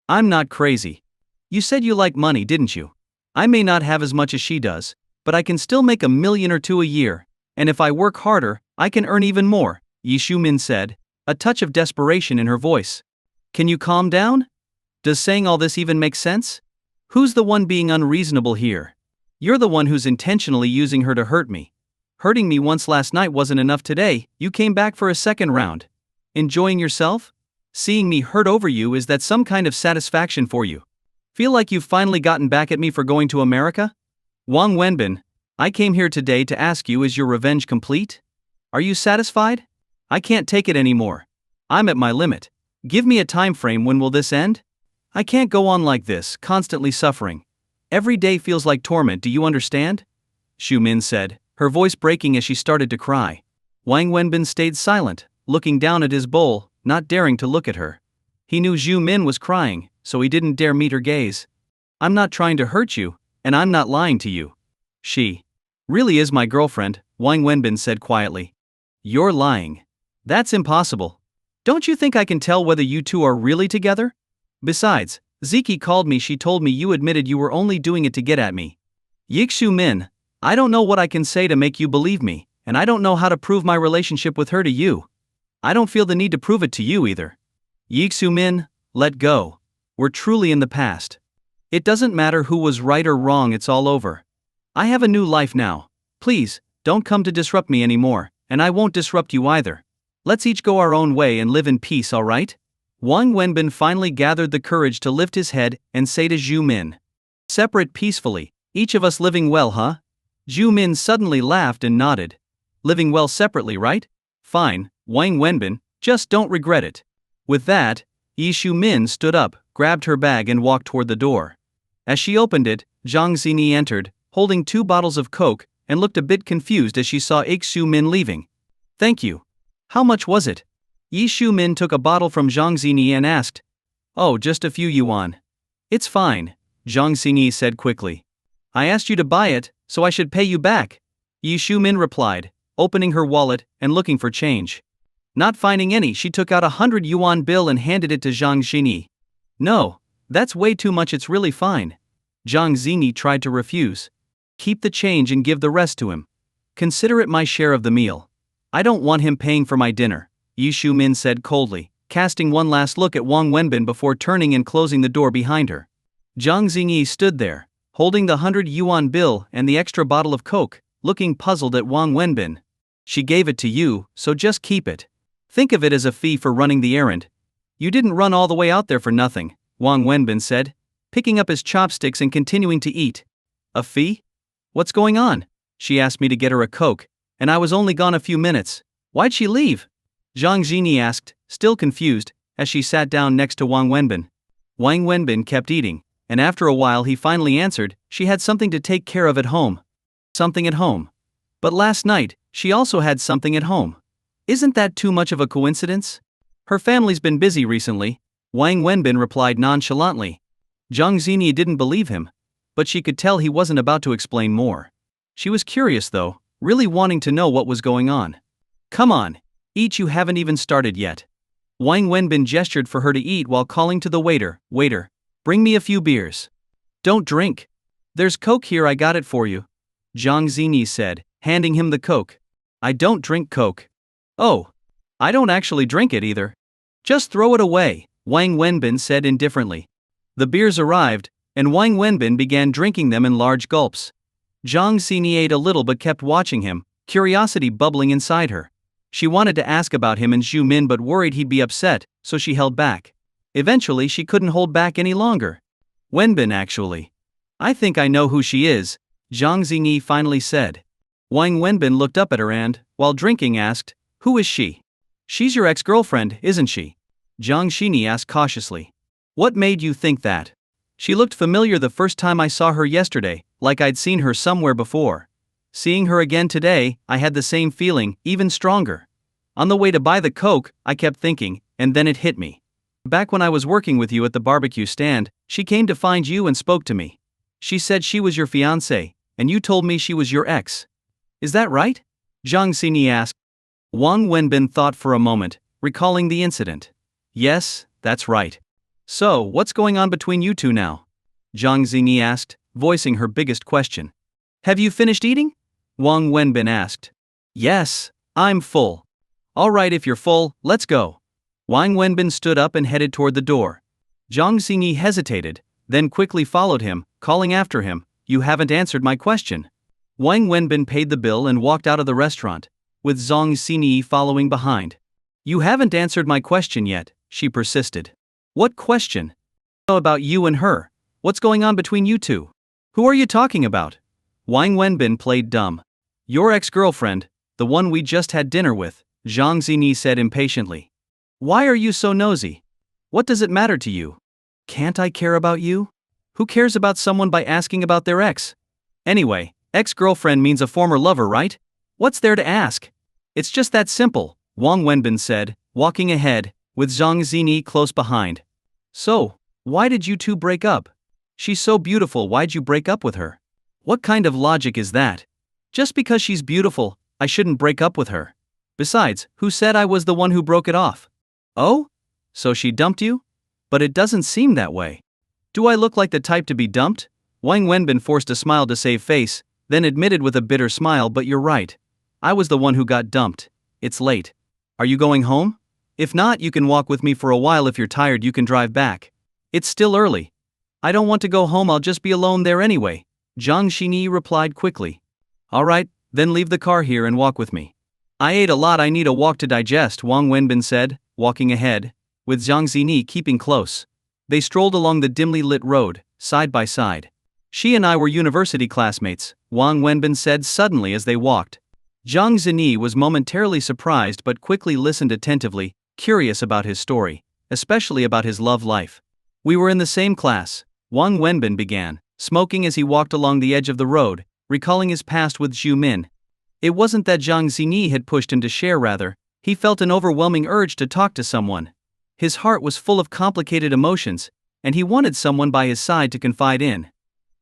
I'm not crazy. You said you like money, didn't you? I may not have as much as she does, but I can still make $1 million or $2 million a year, and if I work harder, I can earn even more, Yu Xiumin said, a touch of desperation in her voice. Can you calm down? Does saying all this even make sense? Who's the one being unreasonable here? You're the one who's intentionally using her to hurt me. Hurting me once last night wasn't enough today, you came back for a second round. Enjoying yourself? Seeing me hurt over you, is that some kind of satisfaction for you? Feel like you've finally gotten back at me for going to America? Wang Wenbin, I came here today to ask you, is your revenge complete? Are you satisfied? I can't take it anymore. I'm at my limit. Give me a time frame, when will this end? I can't go on like this, constantly suffering. Every day feels like torment, do you understand? Xiumin said, her voice breaking as she started to cry. Wang Wenbin stayed silent, looking down at his bowl, not daring to look at her. He knew Xiumin was crying, so he didn't dare meet her gaze. I'm not trying to hurt you, and I'm not lying to you. She really is my girlfriend, Wang Wenbin said quietly. You're lying. That's impossible. Don't you think I can tell whether you two are really together? Besides, Ziki called me, she told me you admitted you were only doing it to get at me. Yu Xiumin, I don't know what I can say to make you believe me, and I don't know how to prove my relationship with her to you. I don't feel the need to prove it to you either. Yu Xiumin, let go. We're truly in the past. It doesn't matter who was right or wrong, it's all over. I have a new life now. Please, don't come to disrupt me anymore, and I won't disrupt you either. Let's each go our own way and live in peace, alright? Wang Wenbin finally gathered the courage to lift his head and say to Xiumin. Separate peacefully, each of us living well, huh? Xiumin suddenly laughed and nodded. Living well separately, right? Fine, Wang Wenbin, just don't regret it. With that, Yu Xiumin stood up, grabbed her bag and walked toward the door. As she opened it, Jang Xingi entered, holding 2 bottles of Coke, and looked a bit confused as she saw Yu Xiumin leaving. Thank you. How much was it? Yu Xiumin took a bottle from Jang Xingi and asked. Oh, just a few yuan. It's fine, Jang Xingi said quickly. I asked you to buy it, so I should pay you back. Yu Xiumin replied, opening her wallet and looking for change. Not finding any, she took out a 100 yuan bill and handed it to Jang Xingi. No, that's way too much, it's really fine. Jang Xingi tried to refuse. Keep the change and give the rest to him. Consider it my share of the meal. I don't want him paying for my dinner, Yu Xiumin said coldly, casting one last look at Wang Wenbin before turning and closing the door behind her. Jang Xingi stood there, holding the 100 yuan bill and the extra bottle of Coke, looking puzzled at Wang Wenbin. She gave it to you, so just keep it. Think of it as a fee for running the errand. You didn't run all the way out there for nothing, Wang Wenbin said, picking up his chopsticks and continuing to eat. A fee? What's going on? She asked me to get her a Coke, and I was only gone a few minutes. Why'd she leave? Jang Xingi asked, still confused, as she sat down next to Wang Wenbin. Wang Wenbin kept eating, and after a while he finally answered, she had something to take care of at home. Something at home. But last night, she also had something at home. Isn't that too much of a coincidence? Her family's been busy recently, Wang Wenbin replied nonchalantly. Jang Xingi didn't believe him, but she could tell he wasn't about to explain more. She was curious though, really wanting to know what was going on. Come on, eat, you haven't even started yet. Wang Wenbin gestured for her to eat while calling to the waiter, waiter, bring me a few beers. Don't drink. There's Coke here, I got it for you. Jang Xingi said, handing him the Coke. I don't drink Coke. Oh, I don't actually drink it either. Just throw it away, Wang Wenbin said indifferently. The beers arrived, and Wang Wenbin began drinking them in large gulps. Jang Xingi ate a little but kept watching him, curiosity bubbling inside her. She wanted to ask about him and Zhu Min but worried he'd be upset, so she held back. Eventually she couldn't hold back any longer. Wenbin actually. I think I know who she is, Jang Xingi finally said. Wang Wenbin looked up at her and, while drinking, asked, "Who is she?" "She's your ex-girlfriend, isn't she?" Jang Xingi asked cautiously. "What made you think that?" "She looked familiar the first time I saw her yesterday, like I'd seen her somewhere before. Seeing her again today, I had the same feeling, even stronger. On the way to buy the Coke, I kept thinking, and then it hit me. Back when I was working with you at the barbecue stand, she came to find you and spoke to me. She said she was your fiancé, and you told me she was your ex. Is that right?" Zhang Xinyi asked. Wang Wenbin thought for a moment, recalling the incident. "Yes, that's right. So, what's going on between you two now?" Zhang Xinyi asked, voicing her biggest question. "Have you finished eating?" Wang Wenbin asked. "Yes, I'm full." "All right, if you're full, let's go." Wang Wenbin stood up and headed toward the door. Zhang Xinyi hesitated, then quickly followed him, calling after him, "You haven't answered my question." Wang Wenbin paid the bill and walked out of the restaurant, with Zhang Xinyi following behind. "You haven't answered my question yet," she persisted. "What question?" "I know about you and her. What's going on between you two?" "Who are you talking about?" Wang Wenbin played dumb. "Your ex-girlfriend, the one we just had dinner with," Zhang Xinyi said impatiently. "Why are you so nosy? What does it matter to you? Can't I care about you? Who cares about someone by asking about their ex? Anyway, ex-girlfriend means a former lover, right? What's there to ask? It's just that simple," Wang Wenbin said, walking ahead, with Zhang Xinyi close behind. "So, why did you two break up? She's so beautiful, why'd you break up with her? What kind of logic is that? Just because she's beautiful, I shouldn't break up with her. Besides, who said I was the one who broke it off?" "Oh? So she dumped you? But it doesn't seem that way." "Do I look like the type to be dumped?" Wang Wenbin forced a smile to save face, then admitted with a bitter smile, "But you're right. I was the one who got dumped. It's late. Are you going home? If not, you can walk with me for a while. If you're tired, you can drive back. It's still early." "I don't want to go home, I'll just be alone there anyway," Zhang Xinyi replied quickly. "All right, then leave the car here and walk with me." "I ate a lot, I need a walk to digest," Wang Wenbin said, walking ahead, with Zhang Xinyi keeping close. They strolled along the dimly lit road, side by side. "She and I were university classmates," Wang Wenbin said suddenly as they walked. Zhang Xinyi was momentarily surprised but quickly listened attentively, curious about his story, especially about his love life. "We were in the same class," Wang Wenbin began, smoking as he walked along the edge of the road, recalling his past with Zhu Min. It wasn't that Zhang Xinyi had pushed him to share, rather, he felt an overwhelming urge to talk to someone. His heart was full of complicated emotions, and he wanted someone by his side to confide in.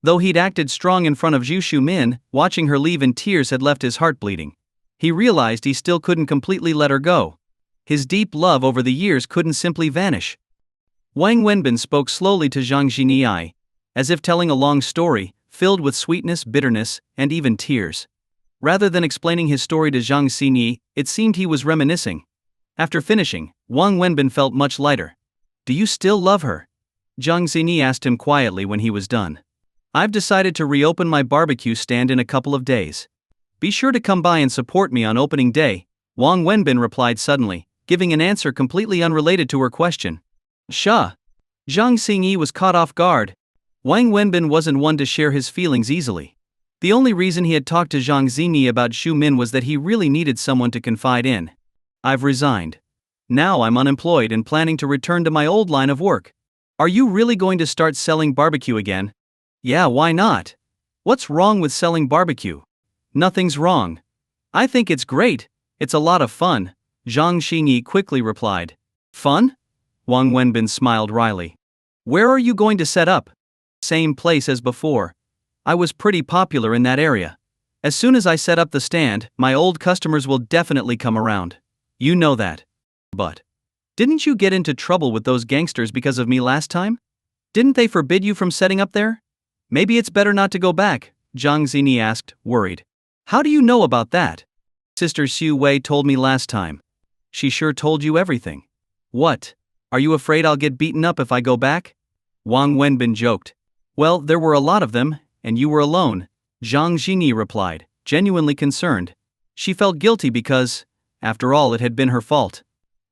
Though he'd acted strong in front of Zhu Min, watching her leave in tears had left his heart bleeding. He realized he still couldn't completely let her go. His deep love over the years couldn't simply vanish. Wang Wenbin spoke slowly to Zhang Xinyi, as if telling a long story, filled with sweetness, bitterness, and even tears. Rather than explaining his story to Zhang Xinyi, it seemed he was reminiscing. After finishing, Wang Wenbin felt much lighter. "Do you still love her?" Zhang Xinyi asked him quietly when he was done. "I've decided to reopen my barbecue stand in a couple of days. Be sure to come by and support me on opening day," Wang Wenbin replied suddenly, giving an answer completely unrelated to her question. "Sha." Zhang Xinyi was caught off guard. Wang Wenbin wasn't one to share his feelings easily. The only reason he had talked to Zhang Xinyi about Zhu Min was that he really needed someone to confide in. "I've resigned. Now I'm unemployed and planning to return to my old line of work." "Are you really going to start selling barbecue again?" "Yeah, why not? What's wrong with selling barbecue?" "Nothing's wrong. I think it's great, it's a lot of fun," Zhang Xinyi quickly replied. "Fun?" Wang Wenbin smiled wryly. "Where are you going to set up?" "Same place as before. I was pretty popular in that area. As soon as I set up the stand, my old customers will definitely come around. You know that." "But didn't you get into trouble with those gangsters because of me last time? Didn't they forbid you from setting up there?" "Maybe it's better not to go back," Zhang Xinyi asked, worried. "How do you know about that?" "Sister Xu Wei told me last time." "She sure told you everything." What? Are you afraid I'll get beaten up if I go back? Wang Wenbin joked. Well, there were a lot of them, and you were alone, Jang Xingi replied, genuinely concerned. She felt guilty because, after all, it had been her fault.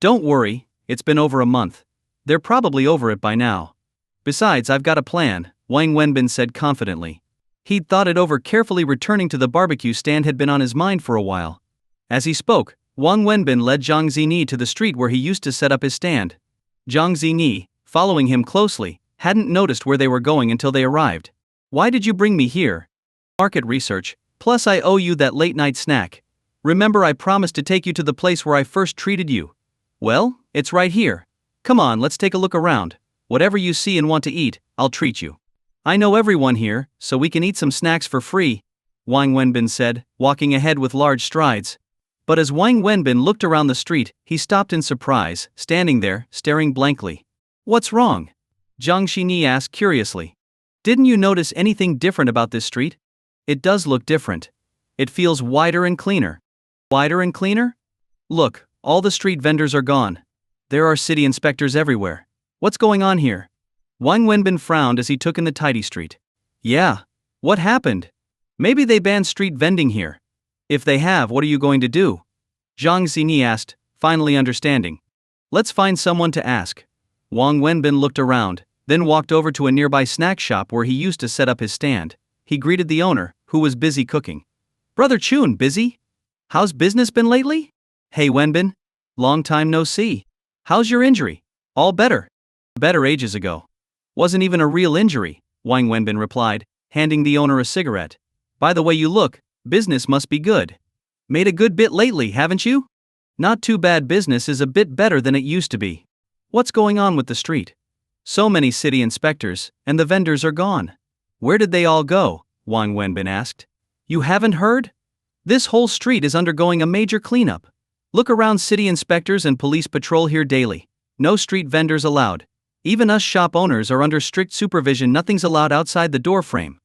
Don't worry, it's been over a month. They're probably over it by now. Besides, I've got a plan, Wang Wenbin said confidently. He'd thought it over carefully. Returning to the barbecue stand had been on his mind for a while. As he spoke, Wang Wenbin led Jang Xingi to the street where he used to set up his stand. Jang Xingi, following him closely, hadn't noticed where they were going until they arrived. Why did you bring me here? Market research, plus I owe you that late-night snack. Remember I promised to take you to the place where I first treated you. Well, it's right here. Come on, let's take a look around. Whatever you see and want to eat, I'll treat you. I know everyone here, so we can eat some snacks for free, Wang Wenbin said, walking ahead with large strides. But as Wang Wenbin looked around the street, he stopped in surprise, standing there, staring blankly. What's wrong? Jang Xinyi asked curiously. Didn't you notice anything different about this street? It does look different. It feels wider and cleaner. Wider and cleaner? Look, all the street vendors are gone. There are city inspectors everywhere. What's going on here? Wang Wenbin frowned as he took in the tidy street. Yeah. What happened? Maybe they banned street vending here. If they have, what are you going to do? Zhang Xini asked, finally understanding. Let's find someone to ask. Wang Wenbin looked around, then walked over to a nearby snack shop where he used to set up his stand. He greeted the owner, who was busy cooking. Brother Chun, busy? How's business been lately? Hey Wenbin. Long time no see. How's your injury? All better. Better ages ago. Wasn't even a real injury, Wang Wenbin replied, handing the owner a cigarette. By the way you look, business must be good. Made a good bit lately, haven't you? Not too bad. Business is a bit better than it used to be. What's going on with the street? So many city inspectors, and the vendors are gone. Where did they all go? Wang Wenbin asked. You haven't heard? This whole street is undergoing a major cleanup. Look around, city inspectors and police patrol here daily. No street vendors allowed. Even us shop owners are under strict supervision. Nothing's allowed outside the door frame.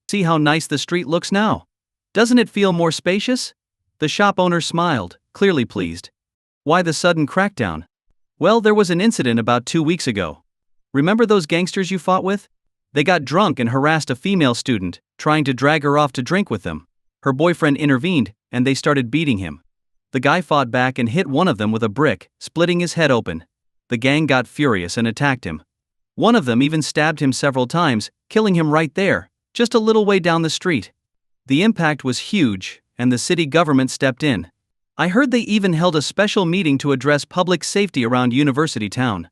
See how nice the street looks now? Doesn't it feel more spacious? The shop owner smiled, clearly pleased. Why the sudden crackdown? Well, there was an incident about 2 weeks ago. Remember those gangsters you fought with? They got drunk and harassed a female student, trying to drag her off to drink with them. Her boyfriend intervened, and they started beating him. The guy fought back and hit one of them with a brick, splitting his head open. The gang got furious and attacked him. One of them even stabbed him several times, killing him right there, just a little way down the street. The impact was huge, and the city government stepped in. I heard they even held a special meeting to address public safety around University Town.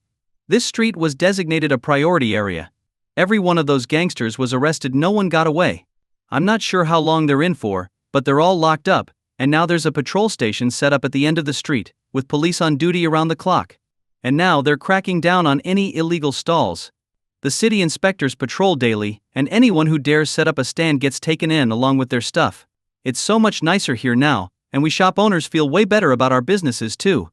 This street was designated a priority area. Every one of those gangsters was arrested. No one got away. I'm not sure how long they're in for, but they're all locked up, and now there's a patrol station set up at the end of the street, with police on duty around the clock. And now they're cracking down on any illegal stalls. The city inspectors patrol daily, and anyone who dares set up a stand gets taken in along with their stuff. It's so much nicer here now, and we shop owners feel way better about our businesses too,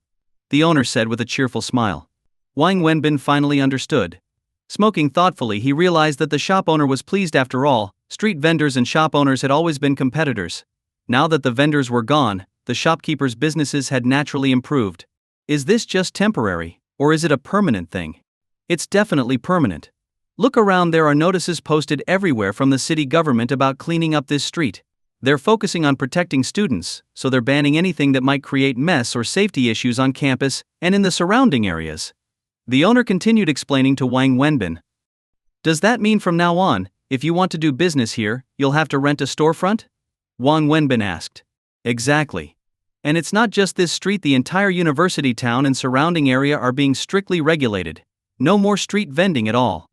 the owner said with a cheerful smile. Wang Wenbin finally understood. Smoking thoughtfully, he realized that the shop owner was pleased. After all, street vendors and shop owners had always been competitors. Now that the vendors were gone, the shopkeepers' businesses had naturally improved. Is this just temporary? Or is it a permanent thing? It's definitely permanent. Look around, there are notices posted everywhere from the city government about cleaning up this street. They're focusing on protecting students, so they're banning anything that might create mess or safety issues on campus and in the surrounding areas. The owner continued explaining to Wang Wenbin. Does that mean from now on, if you want to do business here, you'll have to rent a storefront? Wang Wenbin asked. Exactly. And it's not just this street, the entire University Town and surrounding area are being strictly regulated. No more street vending at all.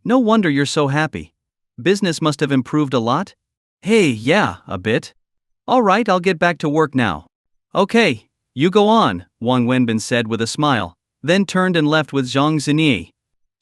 No wonder you're so happy. Business must have improved a lot? Hey, yeah, a bit. Alright, I'll get back to work now. Okay, you go on, Wang Wenbin said with a smile, then turned and left with Zhang Xinyi.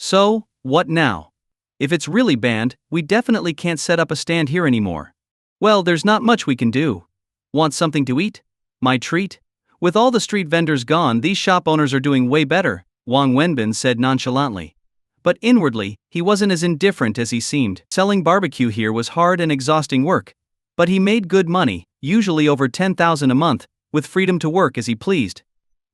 So, what now? If it's really banned, we definitely can't set up a stand here anymore. Well, there's not much we can do. Want something to eat? My treat? With all the street vendors gone, these shop owners are doing way better, Wang Wenbin said nonchalantly. But inwardly, he wasn't as indifferent as he seemed. Selling barbecue here was hard and exhausting work. But he made good money, usually over 10,000 a month, with freedom to work as he pleased.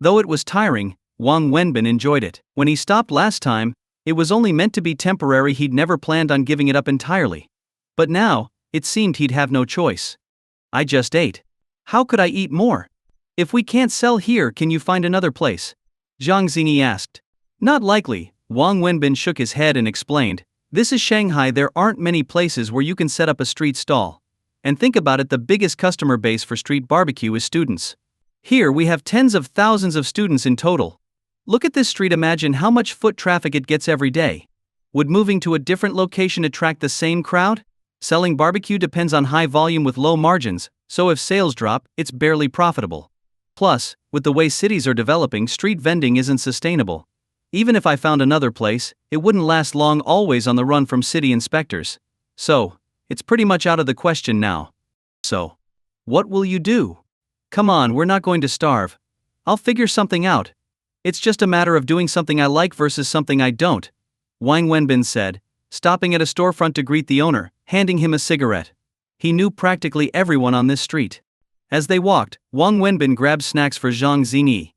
Though it was tiring, Wang Wenbin enjoyed it. When he stopped last time, it was only meant to be temporary. He'd never planned on giving it up entirely. But now, it seemed he'd have no choice. I just ate. How could I eat more? If we can't sell here, can you find another place? Jang Xingi asked. Not likely, Wang Wenbin shook his head and explained. This is Shanghai, there aren't many places where you can set up a street stall. And think about it, the biggest customer base for street barbecue is students. Here we have tens of thousands of students in total. Look at this street, imagine how much foot traffic it gets every day. Would moving to a different location attract the same crowd? Selling barbecue depends on high volume with low margins, so if sales drop, it's barely profitable. Plus, with the way cities are developing, street vending isn't sustainable. Even if I found another place, it wouldn't last long, always on the run from city inspectors. So, it's pretty much out of the question now. So, what will you do? Come on, we're not going to starve. I'll figure something out. It's just a matter of doing something I like versus something I don't, Wang Wenbin said, stopping at a storefront to greet the owner, handing him a cigarette. He knew practically everyone on this street. As they walked, Wang Wenbin grabbed snacks for Jang Xingi.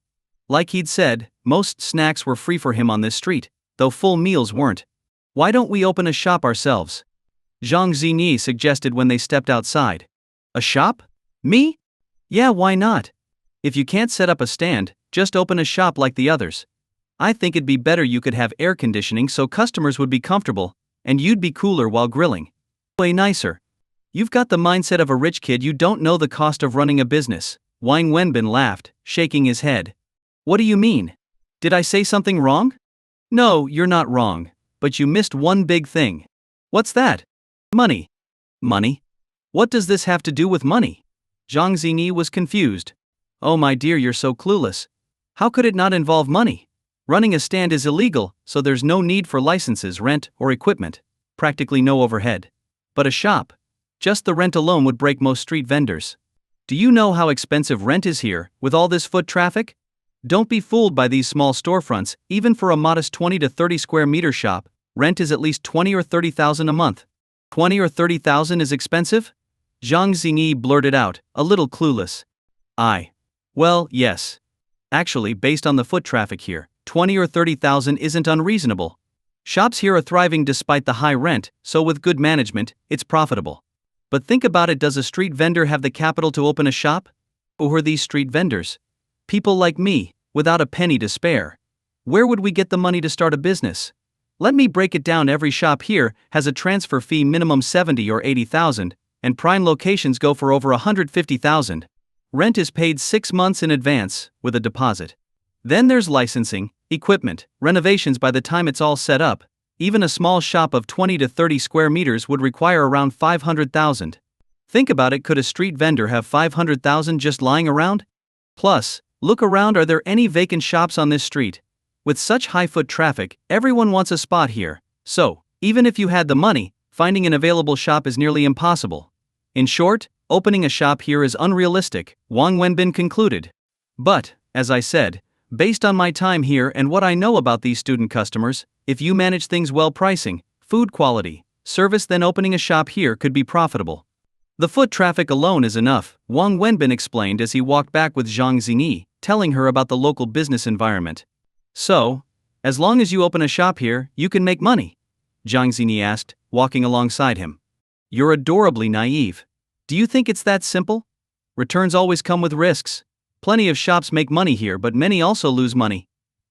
Like he'd said, most snacks were free for him on this street, though full meals weren't. Why don't we open a shop ourselves? Jang Xingi suggested when they stepped outside. A shop? Me? Yeah, why not? If you can't set up a stand, just open a shop like the others. I think it'd be better, you could have air conditioning so customers would be comfortable, and you'd be cooler while grilling. Way nicer. You've got the mindset of a rich kid, you don't know the cost of running a business, Wang Wenbin laughed, shaking his head. What do you mean? Did I say something wrong? No, you're not wrong, but you missed one big thing. What's that? Money. Money? What does this have to do with money? Zhang Xinyi was confused. Oh my dear, you're so clueless. How could it not involve money? Running a stand is illegal, so there's no need for licenses, rent, or equipment. Practically no overhead. But a shop? Just the rent alone would break most street vendors. Do you know how expensive rent is here, with all this foot traffic? Don't be fooled by these small storefronts. Even for a modest 20 to 30 square meter shop, rent is at least 20 or 30,000 a month. 20 or 30,000 is expensive? Zhang Xinyi blurted out, a little clueless. Well, yes. Actually, based on the foot traffic here, 20 or 30,000 isn't unreasonable. Shops here are thriving despite the high rent, so with good management, it's profitable. But think about it, does a street vendor have the capital to open a shop? Who are these street vendors? People like me, without a penny to spare. Where would we get the money to start a business? Let me break it down. Every shop here has a transfer fee minimum 70 or 80,000, and prime locations go for over 150,000. Rent is paid 6 months in advance, with a deposit. Then there's licensing, equipment, renovations. By the time it's all set up, even a small shop of 20 to 30 square meters would require around 500,000. Think about it, could a street vendor have 500,000 just lying around? Plus, look around, are there any vacant shops on this street? With such high foot traffic, everyone wants a spot here, so, even if you had the money, finding an available shop is nearly impossible. In short, opening a shop here is unrealistic, Wang Wenbin concluded. But, as I said, based on my time here and what I know about these student customers, if you manage things well, pricing, food quality, service, then opening a shop here could be profitable. The foot traffic alone is enough, Wang Wenbin explained as he walked back with Zhang Xinyi, telling her about the local business environment. So, as long as you open a shop here, you can make money? Zhang Xinyi asked, walking alongside him. You're adorably naive. Do you think it's that simple? Returns always come with risks. Plenty of shops make money here, but many also lose money.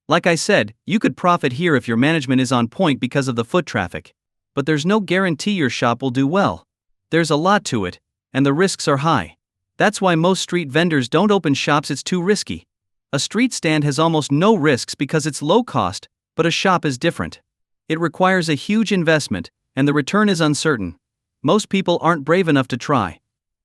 Like I said, you could profit here if your management is on point because of the foot traffic. But there's no guarantee your shop will do well. There's a lot to it, and the risks are high. That's why most street vendors don't open shops, it's too risky. A street stand has almost no risks because it's low cost, but a shop is different. It requires a huge investment, and the return is uncertain. Most people aren't brave enough to try.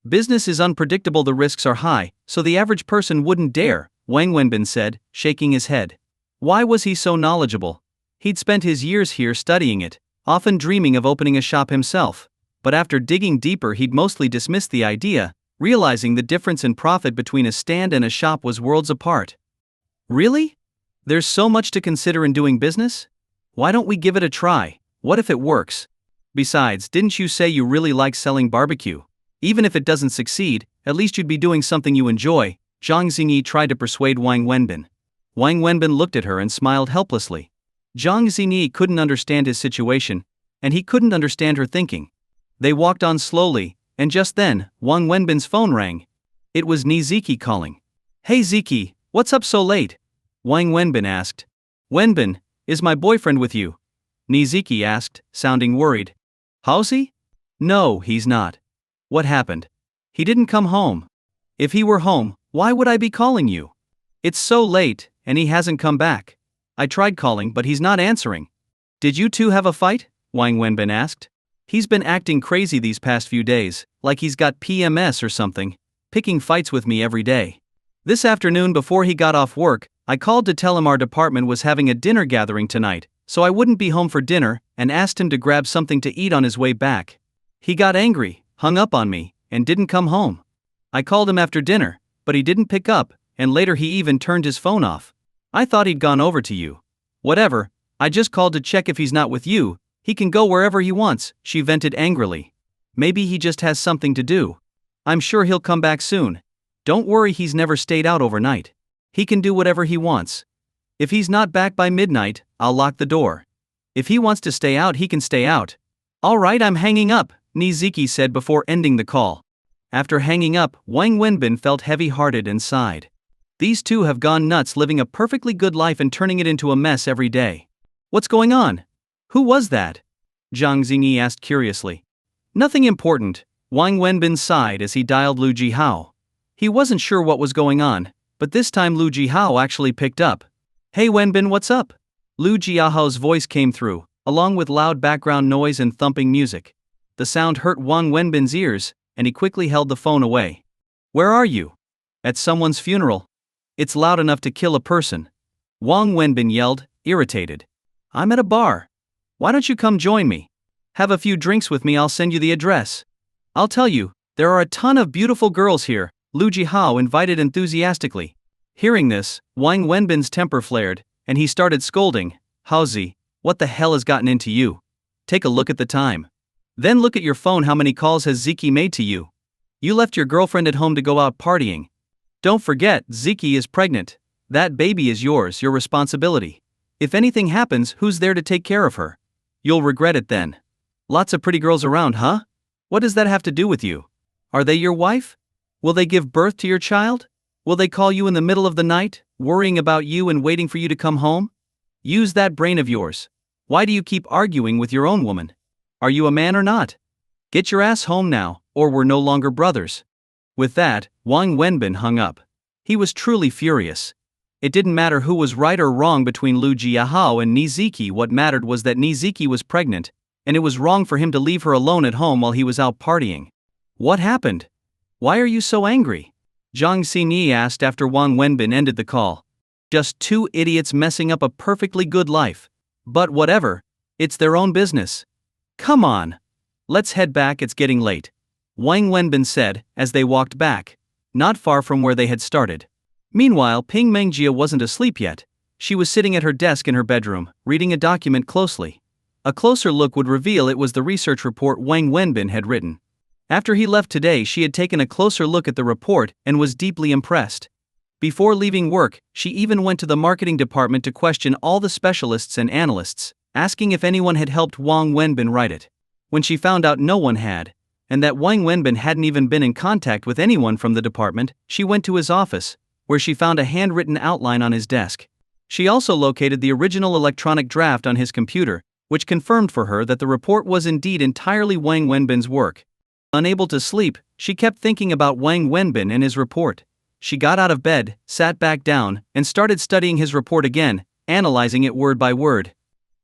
Business is unpredictable, the risks are high, so the average person wouldn't dare, Wang Wenbin said, shaking his head. Why was he so knowledgeable? He'd spent his years here studying it, often dreaming of opening a shop himself. But after digging deeper, he'd mostly dismissed the idea, realizing the difference in profit between a stand and a shop was worlds apart. Really? There's so much to consider in doing business? Why don't we give it a try? What if it works? Besides, didn't you say you really like selling barbecue? Even if it doesn't succeed, at least you'd be doing something you enjoy, Zhang Xinyi tried to persuade Wang Wenbin. Wang Wenbin looked at her and smiled helplessly. Jang Xingi couldn't understand his situation, and he couldn't understand her thinking. They walked on slowly, and just then, Wang Wenbin's phone rang. It was Ziki calling. "Hey Ziki, what's up so late?" Wang Wenbin asked. "Wenbin, is my boyfriend with you?" Ziki asked, sounding worried. "How's he?" "No, he's not." "What happened?" "He didn't come home." "If he were home, why would I be calling you?" "It's so late, and he hasn't come back. I tried calling but he's not answering." "Did you two have a fight?" Wang Wenbin asked. "He's been acting crazy these past few days, like he's got PMS or something, picking fights with me every day. This afternoon before he got off work, I called to tell him our department was having a dinner gathering tonight, so I wouldn't be home for dinner, and asked him to grab something to eat on his way back. He got angry, hung up on me, and didn't come home. I called him after dinner, but he didn't pick up, and later he even turned his phone off. I thought he'd gone over to you. Whatever, I just called to check if he's not with you. He can go wherever he wants," she vented angrily. "Maybe he just has something to do. I'm sure he'll come back soon. Don't worry, he's never stayed out overnight. He can do whatever he wants. If he's not back by midnight, I'll lock the door. If he wants to stay out, he can stay out." "Alright, I'm hanging up," Ziki said before ending the call. After hanging up, Wang Wenbin felt heavy-hearted and sighed. These two have gone nuts, living a perfectly good life and turning it into a mess every day. "What's going on? Who was that?" Jang Xingi asked curiously. "Nothing important," Wang Wenbin sighed as he dialed Lu Jihao. He wasn't sure what was going on, but this time Lu Jihao actually picked up. "Hey Wenbin, what's up?" Lu Jiahao's voice came through, along with loud background noise and thumping music. The sound hurt Wang Wenbin's ears, and he quickly held the phone away. "Where are you?" "At someone's funeral." "It's loud enough to kill a person," Wang Wenbin yelled, irritated. "I'm at a bar. Why don't you come join me? Have a few drinks with me, I'll send you the address." "I'll tell you, there are a ton of beautiful girls here," Lu Jihao invited enthusiastically. Hearing this, Wang Wenbin's temper flared, and he started scolding. "Haozi, what the hell has gotten into you? Take a look at the time. Then look at your phone. How many calls has Ziki made to you? You left your girlfriend at home to go out partying. Don't forget, Ziki is pregnant. That baby is yours, your responsibility. If anything happens, who's there to take care of her? You'll regret it then. Lots of pretty girls around, huh? What does that have to do with you? Are they your wife? Will they give birth to your child? Will they call you in the middle of the night, worrying about you and waiting for you to come home? Use that brain of yours. Why do you keep arguing with your own woman? Are you a man or not? Get your ass home now, or we're no longer brothers." With that, Wang Wenbin hung up. He was truly furious. It didn't matter who was right or wrong between Lu Jiahao and Ziki. What mattered was that Ziki was pregnant, and it was wrong for him to leave her alone at home while he was out partying. "What happened? Why are you so angry?" Jang Xingi asked after Wang Wenbin ended the call. "Just two idiots messing up a perfectly good life. But whatever, it's their own business. Come on. Let's head back, it's getting late," Wang Wenbin said, as they walked back, not far from where they had started. Meanwhile, Ping Mengjia wasn't asleep yet. She was sitting at her desk in her bedroom, reading a document closely. A closer look would reveal it was the research report Wang Wenbin had written. After he left today, she had taken a closer look at the report and was deeply impressed. Before leaving work, she even went to the marketing department to question all the specialists and analysts, asking if anyone had helped Wang Wenbin write it. When she found out no one had, and that Wang Wenbin hadn't even been in contact with anyone from the department, she went to his office, where she found a handwritten outline on his desk. She also located the original electronic draft on his computer, which confirmed for her that the report was indeed entirely Wang Wenbin's work. Unable to sleep, she kept thinking about Wang Wenbin and his report. She got out of bed, sat back down, and started studying his report again, analyzing it word by word.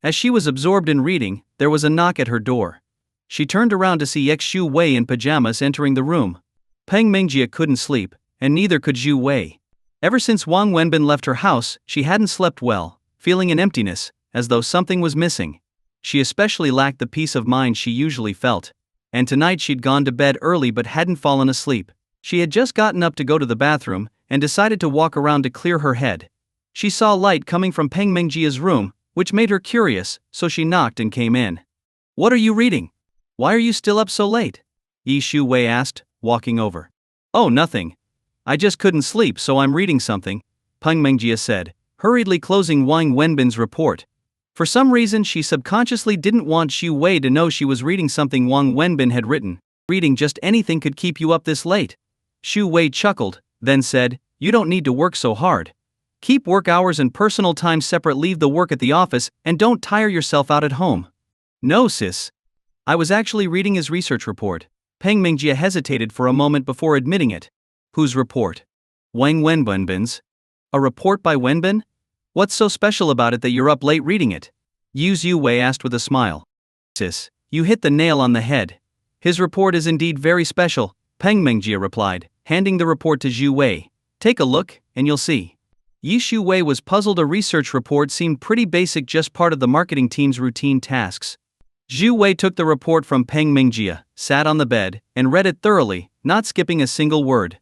As she was absorbed in reading, there was a knock at her door. She turned around to see Xu Wei in pajamas entering the room. Peng Mengjia couldn't sleep, and neither could Xu Wei. Ever since Wang Wenbin left her house, she hadn't slept well, feeling an emptiness, as though something was missing. She especially lacked the peace of mind she usually felt. And tonight she'd gone to bed early but hadn't fallen asleep. She had just gotten up to go to the bathroom, and decided to walk around to clear her head. She saw light coming from Peng Mengjia's room, which made her curious, so she knocked and came in. "What are you reading? Why are you still up so late?" Xu Wei asked, walking over. "Oh, nothing. I just couldn't sleep, so I'm reading something," Peng Mengjia said, hurriedly closing Wang Wenbin's report. For some reason, she subconsciously didn't want Xu Wei to know she was reading something Wang Wenbin had written. Reading just anything could keep you up this late. Xu Wei chuckled, then said, "You don't need to work so hard. Keep work hours and personal time separate, leave the work at the office, and don't tire yourself out at home." "No, sis. I was actually reading his research report." Peng Mingjie hesitated for a moment before admitting it. "Whose report?" "Wang Wenbin's." "A report by Wenbin? What's so special about it that you're up late reading it?" Xu Wei asked with a smile. "Sis, you hit the nail on the head. His report is indeed very special," Peng Mingjie replied, handing the report to Xu Wei. "Take a look, and you'll see." Xu Wei was puzzled. A research report seemed pretty basic, just part of the marketing team's routine tasks. Xu Wei took the report from Peng Mingjie, sat on the bed, and read it thoroughly, not skipping a single word.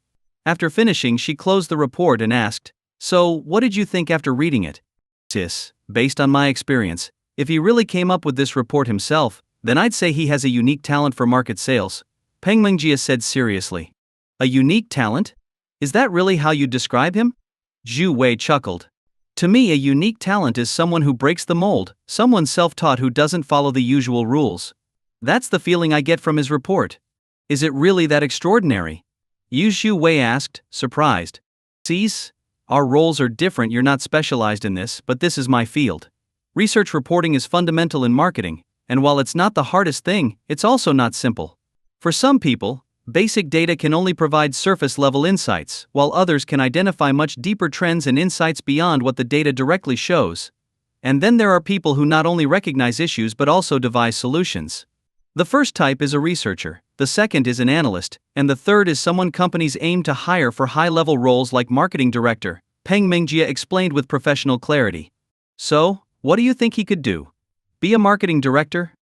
After finishing, she closed the report and asked, "So, what did you think after reading it?" "Sis, based on my experience, if he really came up with this report himself, then I'd say he has a unique talent for market sales," Peng Mingjie said seriously. "A unique talent? Is that really how you describe him?" Xu Wei chuckled. "To me, a unique talent is someone who breaks the mold, someone self-taught who doesn't follow the usual rules. That's the feeling I get from his report." "Is it really that extraordinary?" Xu Wei asked, surprised. "Sis, our roles are different. You're not specialized in this, but this is my field. Research reporting is fundamental in marketing, and while it's not the hardest thing, it's also not simple. For some people, basic data can only provide surface-level insights, while others can identify much deeper trends and insights beyond what the data directly shows. And then there are people who not only recognize issues but also devise solutions. The first type is a researcher, the second is an analyst, and the third is someone companies aim to hire for high-level roles like marketing director," Peng Mingjie explained with professional clarity. "So, what do you think he could do? Be a marketing director?"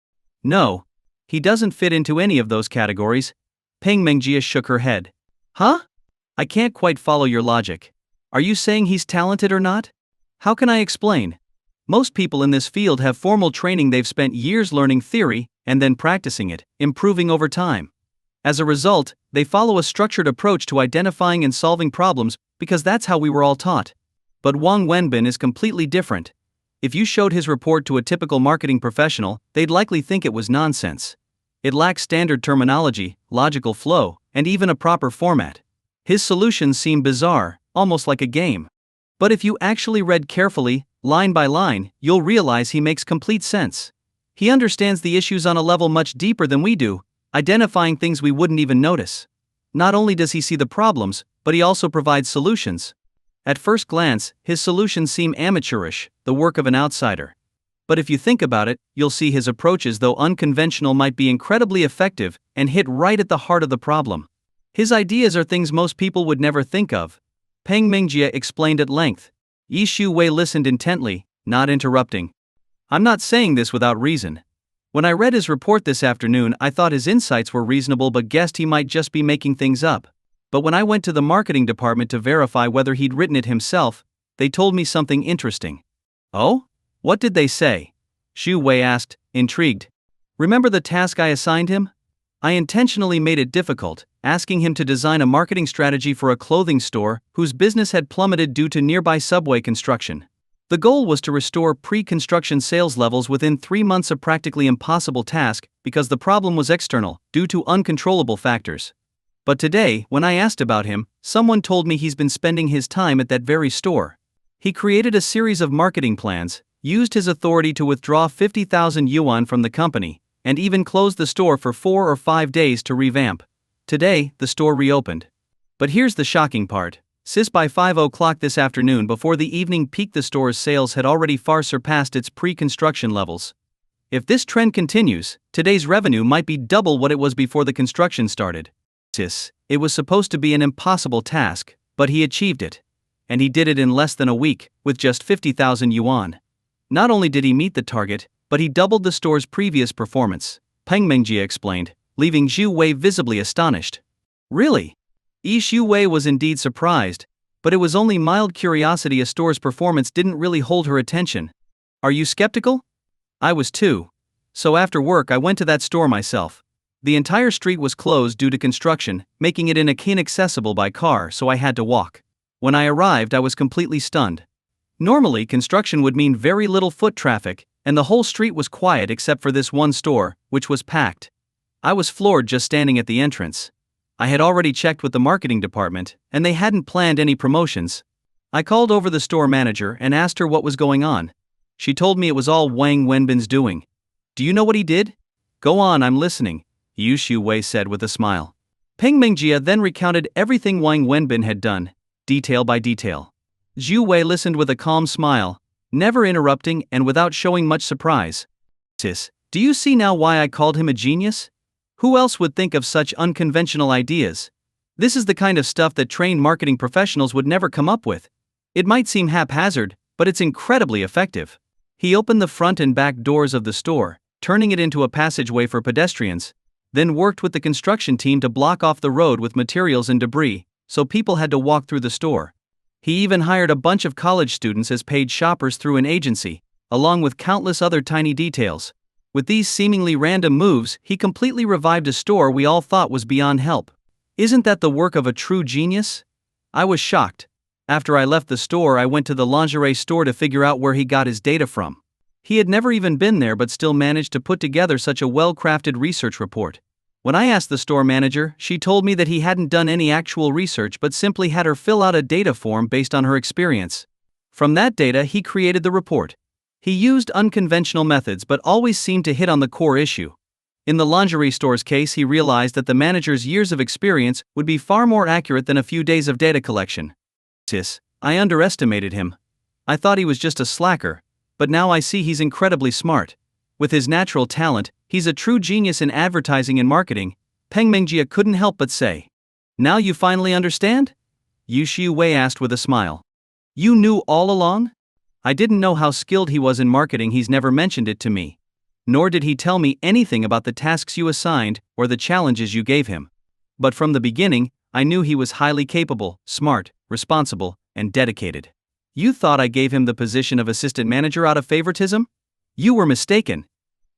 "No. He doesn't fit into any of those categories." Peng Mingjie shook her head. "Huh? I can't quite follow your logic. Are you saying he's talented or not? How can I explain? Most people in this field have formal training. They've spent years learning theory, and then practicing it, improving over time. As a result, they follow a structured approach to identifying and solving problems because that's how we were all taught. But Wang Wenbin is completely different. If you showed his report to a typical marketing professional, they'd likely think it was nonsense. It lacks standard terminology, logical flow, and even a proper format. His solutions seem bizarre, almost like a game. But if you actually read carefully, line by line, you'll realize he makes complete sense. He understands the issues on a level much deeper than we do, identifying things we wouldn't even notice. Not only does he see the problems, but he also provides solutions. At first glance, his solutions seem amateurish, the work of an outsider. But if you think about it, you'll see his approaches, though unconventional, might be incredibly effective and hit right at the heart of the problem. His ideas are things most people would never think of. Peng Mingjie explained at length. Xu Wei listened intently, not interrupting. "I'm not saying this without reason. When I read his report this afternoon, I thought his insights were reasonable but guessed he might just be making things up. But when I went to the marketing department to verify whether he'd written it himself, they told me something interesting." "Oh? What did they say?" Xu Wei asked, intrigued. "Remember the task I assigned him? I intentionally made it difficult, asking him to design a marketing strategy for a clothing store whose business had plummeted due to nearby subway construction. The goal was to restore pre-construction sales levels within 3 months, a practically impossible task because the problem was external, due to uncontrollable factors. But today, when I asked about him, someone told me he's been spending his time at that very store. He created a series of marketing plans, used his authority to withdraw 50,000 yuan from the company, and even closed the store for 4 or 5 days to revamp. Today, the store reopened. But here's the shocking part. Sis, by 5 o'clock this afternoon, before the evening peak, the store's sales had already far surpassed its pre-construction levels. If this trend continues, today's revenue might be double what it was before the construction started. Sis, it was supposed to be an impossible task, but he achieved it. And he did it in less than a week, with just 50,000 yuan. Not only did he meet the target, but he doubled the store's previous performance," Peng Mingjie explained, leaving Xu Wei visibly astonished. "Really?" Xu Wei was indeed surprised, but it was only mild curiosity. A store's performance didn't really hold her attention. "Are you skeptical?" "I was too. So after work I went to that store myself. The entire street was closed due to construction, making it inaccessible by car, so I had to walk. When I arrived, I was completely stunned. Normally, construction would mean very little foot traffic, and the whole street was quiet except for this one store, which was packed. I was floored just standing at the entrance. I had already checked with the marketing department, and they hadn't planned any promotions. I called over the store manager and asked her what was going on. She told me it was all Wang Wenbin's doing. Do you know what he did? Go on, I'm listening, Yu Xiu-wei said with a smile. Peng Mingjia then recounted everything Wang Wenbin had done, detail by detail. Zhu Wei listened with a calm smile, never interrupting and without showing much surprise. Sis, do you see now why I called him a genius? Who else would think of such unconventional ideas? This is the kind of stuff that trained marketing professionals would never come up with. It might seem haphazard, but it's incredibly effective. He opened the front and back doors of the store, turning it into a passageway for pedestrians, then worked with the construction team to block off the road with materials and debris, so people had to walk through the store. He even hired a bunch of college students as paid shoppers through an agency, along with countless other tiny details. With these seemingly random moves, he completely revived a store we all thought was beyond help. Isn't that the work of a true genius? I was shocked. After I left the store, I went to the lingerie store to figure out where he got his data from. He had never even been there but still managed to put together such a well-crafted research report. When I asked the store manager, she told me that he hadn't done any actual research but simply had her fill out a data form based on her experience. From that data, he created the report. He used unconventional methods but always seemed to hit on the core issue. In the lingerie store's case, he realized that the manager's years of experience would be far more accurate than a few days of data collection. I underestimated him. I thought he was just a slacker, but now I see he's incredibly smart. With his natural talent, he's a true genius in advertising and marketing, Peng Mingjia couldn't help but say. Now you finally understand? Yu Xiu-wei asked with a smile. You knew all along? I didn't know how skilled he was in marketing. He's never mentioned it to me. Nor did he tell me anything about the tasks you assigned or the challenges you gave him. But from the beginning, I knew he was highly capable, smart, responsible, and dedicated. You thought I gave him the position of assistant manager out of favoritism? You were mistaken.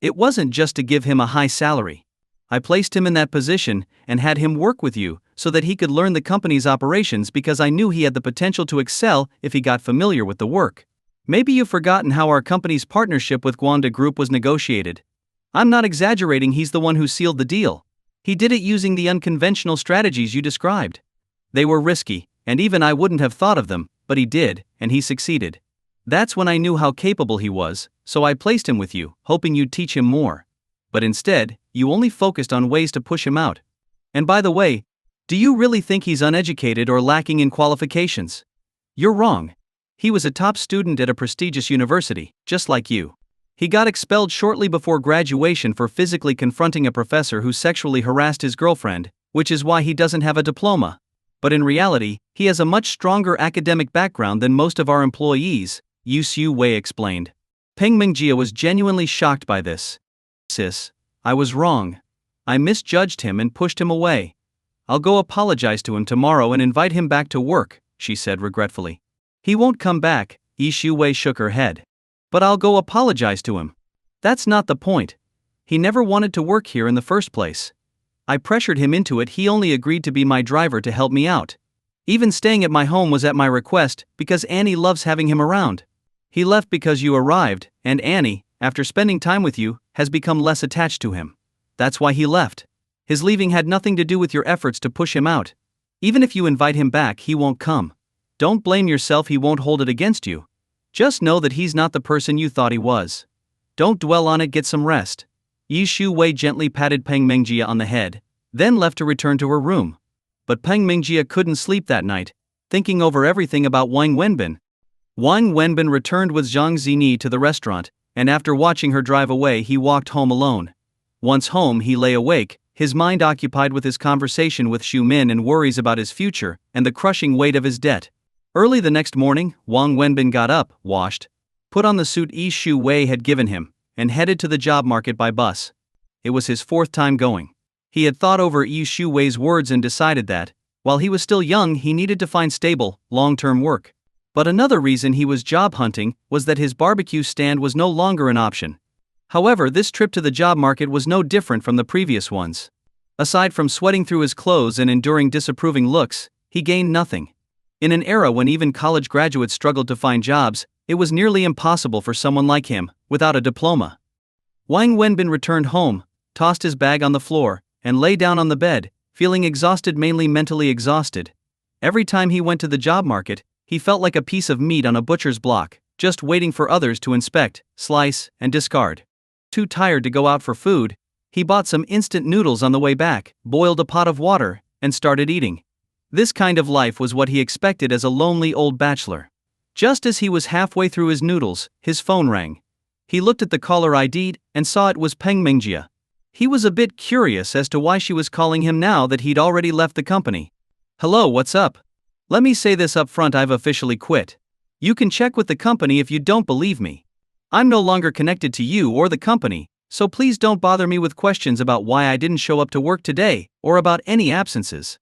It wasn't just to give him a high salary. I placed him in that position and had him work with you so that he could learn the company's operations because I knew he had the potential to excel if he got familiar with the work. Maybe you've forgotten how our company's partnership with Guanda Group was negotiated. I'm not exaggerating, he's the one who sealed the deal. He did it using the unconventional strategies you described. They were risky, and even I wouldn't have thought of them, but he did, and he succeeded. That's when I knew how capable he was, so I placed him with you, hoping you'd teach him more. But instead, you only focused on ways to push him out. And by the way, do you really think he's uneducated or lacking in qualifications? You're wrong. He was a top student at a prestigious university, just like you. He got expelled shortly before graduation for physically confronting a professor who sexually harassed his girlfriend, which is why he doesn't have a diploma. But in reality, he has a much stronger academic background than most of our employees, Yu Xiu-wei explained. Peng Mingjia was genuinely shocked by this. Sis, I was wrong. I misjudged him and pushed him away. I'll go apologize to him tomorrow and invite him back to work, she said regretfully. He won't come back, Yu Xiu-wei shook her head. But I'll go apologize to him. That's not the point. He never wanted to work here in the first place. I pressured him into it. He only agreed to be my driver to help me out. Even staying at my home was at my request because Annie loves having him around. He left because you arrived, and Annie, after spending time with you, has become less attached to him. That's why he left. His leaving had nothing to do with your efforts to push him out. Even if you invite him back, he won't come. Don't blame yourself, he won't hold it against you. Just know that he's not the person you thought he was. Don't dwell on it, get some rest. Yu Xiu-wei gently patted Peng Mingjia on the head, then left to return to her room. But Peng Mingjia couldn't sleep that night, thinking over everything about Wang Wenbin. Wang Wenbin returned with Jang Xingi to the restaurant, and after watching her drive away, he walked home alone. Once home, he lay awake, his mind occupied with his conversation with Xu Min and worries about his future and the crushing weight of his debt. Early the next morning, Wang Wenbin got up, washed, put on the suit Yu Xiu-wei had given him, and headed to the job market by bus. It was his fourth time going. He had thought over Yu Xiu-wei's words and decided that, while he was still young, he needed to find stable, long-term work. But another reason he was job hunting was that his barbecue stand was no longer an option. However, this trip to the job market was no different from the previous ones. Aside from sweating through his clothes and enduring disapproving looks, he gained nothing. In an era when even college graduates struggled to find jobs, It was nearly impossible for someone like him, without a diploma. Wang Wenbin returned home, tossed his bag on the floor, and lay down on the bed, feeling exhausted, mainly mentally exhausted. Every time he went to the job market, he felt like a piece of meat on a butcher's block, just waiting for others to inspect, slice, and discard. Too tired to go out for food, he bought some instant noodles on the way back, boiled a pot of water, and started eating. This kind of life was what he expected as a lonely old bachelor. Just as he was halfway through his noodles, his phone rang. He looked at the caller ID and saw it was Peng Mingjia. He was a bit curious as to why she was calling him now that he'd already left the company. "Hello, what's up? Let me say this up front, I've officially quit. You can check with the company if you don't believe me. I'm no longer connected to you or the company, so please don't bother me with questions about why I didn't show up to work today, or about any absences.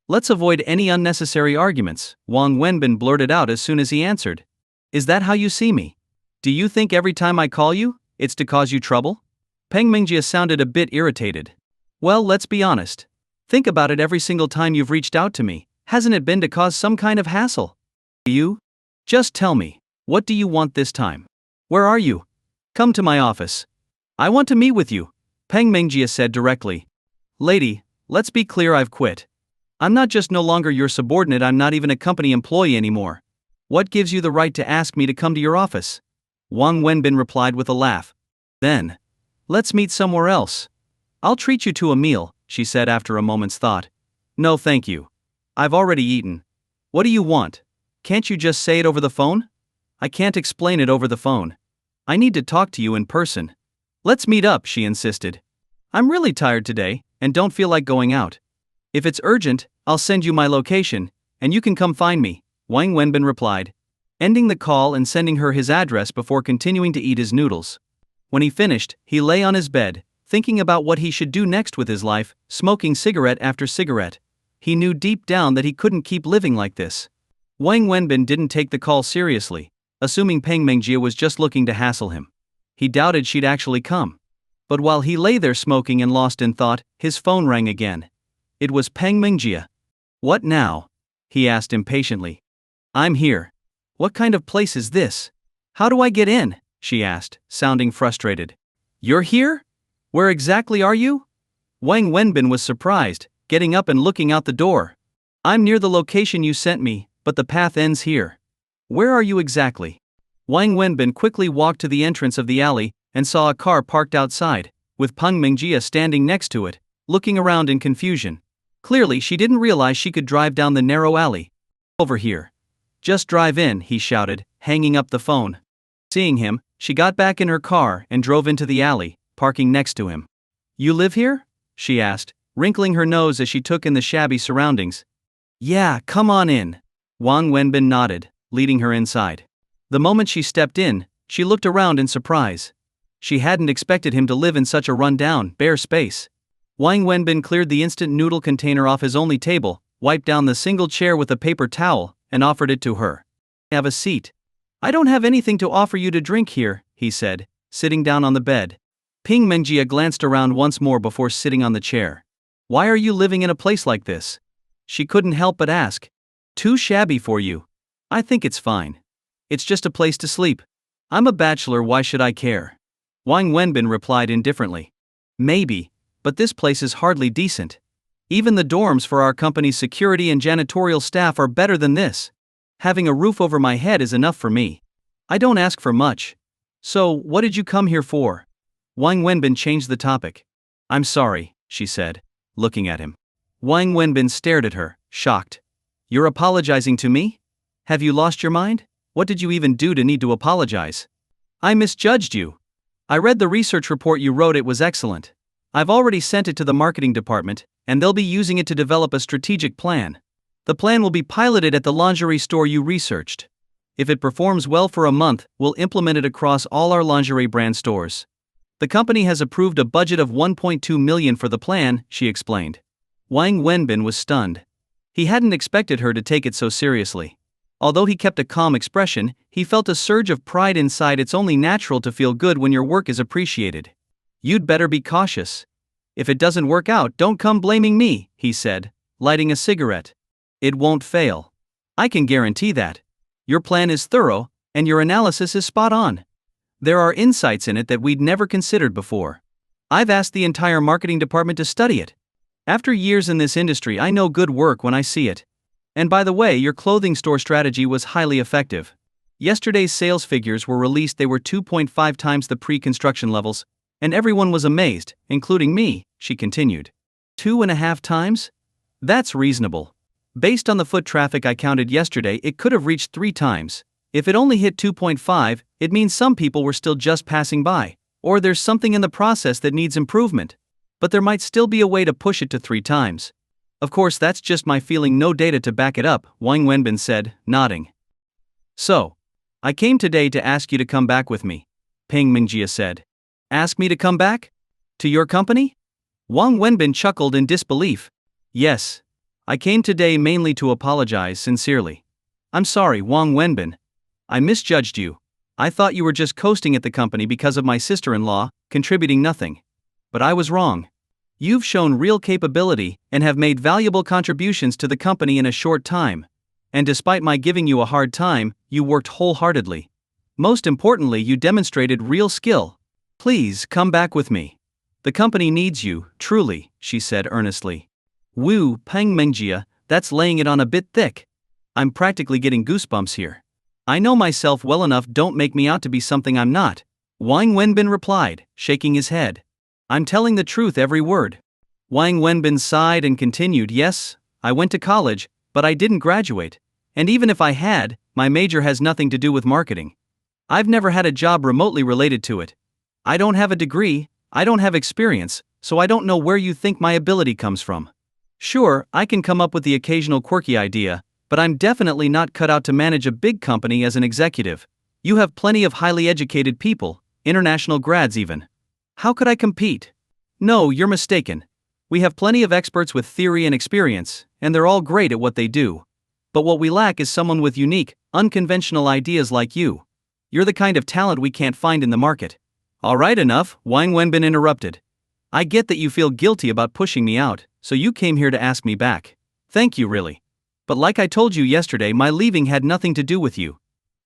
Let's avoid any unnecessary arguments," Wang Wenbin blurted out as soon as he answered. "Is that how you see me? Do you think every time I call you, it's to cause you trouble?" Peng Mingjia sounded a bit irritated. "Well, let's be honest. Think about it, every single time you've reached out to me, hasn't it been to cause some kind of hassle? You? Just tell me, what do you want this time? Where are you? Come to my office. I want to meet with you," Peng Mingjia said directly. "Lady, let's be clear, I've quit. I'm not just no longer your subordinate, I'm not even a company employee anymore. What gives you the right to ask me to come to your office?" Wang Wenbin replied with a laugh. "Then, let's meet somewhere else. I'll treat you to a meal," she said after a moment's thought. "No thank you. I've already eaten. What do you want? Can't you just say it over the phone?" "I can't explain it over the phone. I need to talk to you in person. Let's meet up," she insisted. "I'm really tired today, and don't feel like going out. If it's urgent, I'll send you my location, and you can come find me," Wang Wenbin replied, ending the call and sending her his address before continuing to eat his noodles. When he finished, he lay on his bed, thinking about what he should do next with his life, smoking cigarette after cigarette. He knew deep down that he couldn't keep living like this. Wang Wenbin didn't take the call seriously, assuming Peng Mingjia was just looking to hassle him. He doubted she'd actually come. But while he lay there smoking and lost in thought, his phone rang again. It was Peng Mingjia. "What now?" he asked impatiently. "I'm here. What kind of place is this? How do I get in?" she asked, sounding frustrated. "You're here? Where exactly are you?" Wang Wenbin was surprised, getting up and looking out the door. "I'm near the location you sent me, but the path ends here." "Where are you exactly?" Wang Wenbin quickly walked to the entrance of the alley and saw a car parked outside, with Peng Mingjia standing next to it, looking around in confusion. Clearly she didn't realize she could drive down the narrow alley. "Over here. Just drive in," he shouted, hanging up the phone. Seeing him, she got back in her car and drove into the alley, parking next to him. "You live here?" she asked, wrinkling her nose as she took in the shabby surroundings. "Yeah, come on in." Wang Wenbin nodded, leading her inside. The moment she stepped in, she looked around in surprise. She hadn't expected him to live in such a run-down, bare space. Wang Wenbin cleared the instant noodle container off his only table, wiped down the single chair with a paper towel, and offered it to her. "Have a seat." "I don't have anything to offer you to drink here," he said, sitting down on the bed. Peng Mingjia glanced around once more before sitting on the chair. "Why are you living in a place like this?" She couldn't help but ask. "Too shabby for you." "I think it's fine. It's just a place to sleep. I'm a bachelor, why should I care?" Wang Wenbin replied indifferently. "Maybe, but this place is hardly decent. Even the dorms for our company's security and janitorial staff are better than this. Having a roof over my head is enough for me. I don't ask for much. So, what did you come here for?" Wang Wenbin changed the topic. "I'm sorry," she said, looking at him. Wang Wenbin stared at her, shocked. "You're apologizing to me? Have you lost your mind? What did you even do to need to apologize?" "I misjudged you. I read the research report you wrote, it was excellent. I've already sent it to the marketing department, and they'll be using it to develop a strategic plan. The plan will be piloted at the lingerie store you researched. If it performs well for a month, we'll implement it across all our lingerie brand stores. The company has approved a budget of 1.2 million for the plan," she explained. Wang Wenbin was stunned. He hadn't expected her to take it so seriously. Although he kept a calm expression, he felt a surge of pride inside. It's only natural to feel good when your work is appreciated. "You'd better be cautious. If it doesn't work out, don't come blaming me," he said, lighting a cigarette. "It won't fail. I can guarantee that. Your plan is thorough, And your analysis is spot on. There are insights in it that we'd never considered before. I've asked the entire marketing department to study it. After years in this industry, I know good work when I see it. And by the way, your clothing store strategy was highly effective. Yesterday's sales figures were released. They were 2.5 times the pre-construction levels, and everyone was amazed, including me, she continued. 2.5 times? That's reasonable. Based on the foot traffic I counted yesterday, it could have reached 3 times. If it only hit 2.5, it means some people were still just passing by, or there's something in the process that needs improvement. But there might still be a way to push it to 3 times. Of course, that's just my feeling, no data to back it up, Wang Wenbin said, nodding. So, I came today to ask you to come back with me, Peng Mingjia said. Ask me to come back? To your company? Wang Wenbin chuckled in disbelief. Yes. I came today mainly to apologize sincerely. I'm sorry, Wang Wenbin. I misjudged you. I thought you were just coasting at the company because of my sister-in-law, contributing nothing. But I was wrong. You've shown real capability and have made valuable contributions to the company in a short time. And despite my giving you a hard time, you worked wholeheartedly. Most importantly, you demonstrated real skill. Please come back with me. The company needs you, truly, she said earnestly. Woo, Peng Mingjia, that's laying it on a bit thick. I'm practically getting goosebumps here. I know myself well enough, don't make me out to be something I'm not, Wang Wenbin replied, shaking his head. I'm telling the truth every word. Wang Wenbin sighed and continued, yes, I went to college, but I didn't graduate. And even if I had, my major has nothing to do with marketing. I've never had a job remotely related to it. I don't have a degree, I don't have experience, so I don't know where you think my ability comes from. Sure, I can come up with the occasional quirky idea, but I'm definitely not cut out to manage a big company as an executive. You have plenty of highly educated people, international grads even. How could I compete? No, you're mistaken. We have plenty of experts with theory and experience, and they're all great at what they do. But what we lack is someone with unique, unconventional ideas like you. You're the kind of talent we can't find in the market. All right, enough, Wang Wenbin interrupted. I get that you feel guilty about pushing me out, so you came here to ask me back. Thank you, really. But like I told you yesterday, my leaving had nothing to do with you.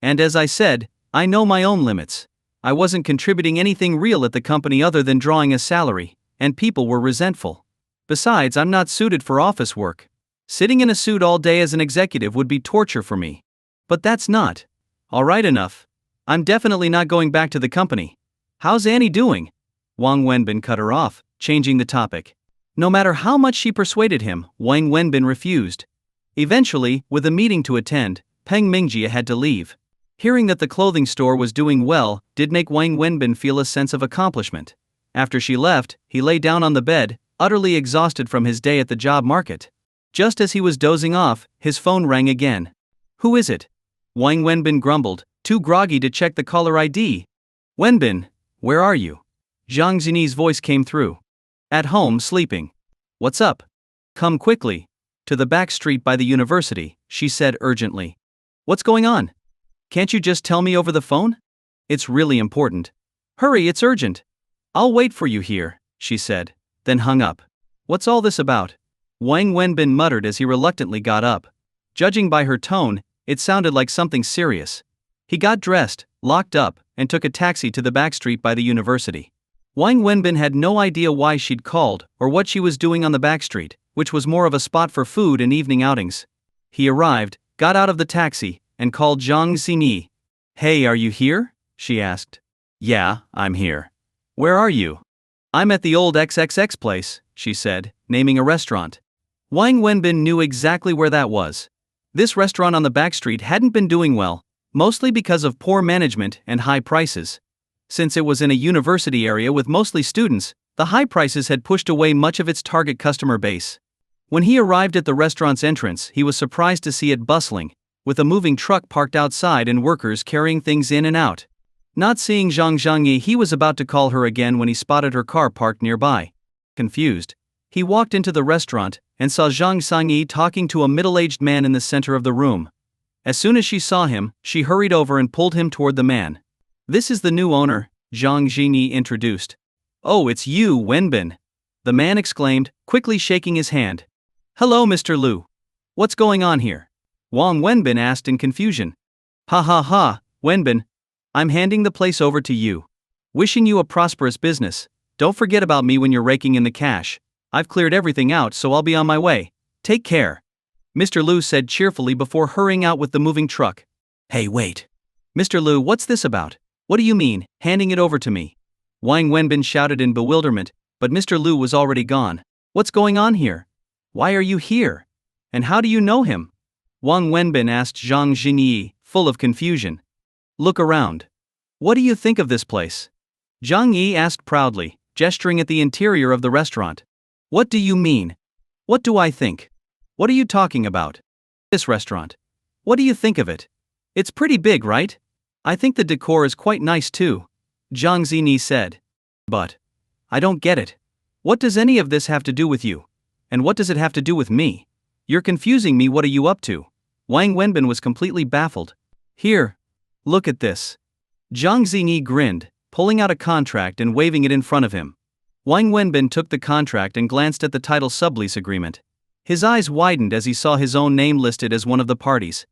And as I said, I know my own limits. I wasn't contributing anything real at the company other than drawing a salary, and people were resentful. Besides, I'm not suited for office work. Sitting in a suit all day as an executive would be torture for me. But that's not. All right, enough. I'm definitely not going back to the company. How's Annie doing? Wang Wenbin cut her off, changing the topic. No matter how much she persuaded him, Wang Wenbin refused. Eventually, with a meeting to attend, Peng Mingjia had to leave. Hearing that the clothing store was doing well did make Wang Wenbin feel a sense of accomplishment. After she left, he lay down on the bed, utterly exhausted from his day at the job market. Just as he was dozing off, his phone rang again. Who is it? Wang Wenbin grumbled, too groggy to check the caller ID. Wenbin, where are you? Jang Xingi's voice came through. At home, sleeping. What's up? Come quickly. To the back street by the university, she said urgently. What's going on? Can't you just tell me over the phone? It's really important. Hurry, it's urgent. I'll wait for you here, she said, then hung up. What's all this about? Wang Wenbin muttered as he reluctantly got up. Judging by her tone, it sounded like something serious. He got dressed, locked up, and took a taxi to the back street by the university. Wang Wenbin had no idea why she'd called or what she was doing on the back street, which was more of a spot for food and evening outings. He arrived, got out of the taxi, and called Jang Xingi. Hey, are you here? She asked. Yeah, I'm here. Where are you? I'm at the old XXX place, she said, naming a restaurant. Wang Wenbin knew exactly where that was. This restaurant on the back street hadn't been doing well, mostly because of poor management and high prices. Since it was in a university area with mostly students, the high prices had pushed away much of its target customer base. When he arrived at the restaurant's entrance, he was surprised to see it bustling, with a moving truck parked outside and workers carrying things in and out. Not seeing Jang Xingi, he was about to call her again when he spotted her car parked nearby. Confused, he walked into the restaurant and saw Jang Xingi talking to a middle-aged man in the center of the room. As soon as she saw him, she hurried over and pulled him toward the man. This is the new owner, Jang Xingi introduced. Oh, it's you, Wenbin. The man exclaimed, quickly shaking his hand. Hello, Mr. Liu. What's going on here? Wang Wenbin asked in confusion. Ha ha ha, Wenbin, I'm handing the place over to you. Wishing you a prosperous business. Don't forget about me when you're raking in the cash. I've cleared everything out, so I'll be on my way. Take care. Mr. Liu said cheerfully before hurrying out with the moving truck. Hey, wait. Mr. Liu, what's this about? What do you mean, handing it over to me? Wang Wenbin shouted in bewilderment, but Mr. Liu was already gone. What's going on here? Why are you here? And how do you know him? Wang Wenbin asked Jang Xingi, full of confusion. Look around. What do you think of this place? Zhang Yi asked proudly, gesturing at the interior of the restaurant. What do you mean? What do I think? What are you talking about? This restaurant. What do you think of it? It's pretty big, right? I think the decor is quite nice too, Zhang Xingi said. But I don't get it. What does any of this have to do with you? And what does it have to do with me? You're confusing me. What are you up to? Wang Wenbin was completely baffled. Here. Look at this. Zhang Xingi grinned, pulling out a contract and waving it in front of him. Wang Wenbin took the contract and glanced at the title sublease agreement. His eyes widened as he saw his own name listed as one of the parties.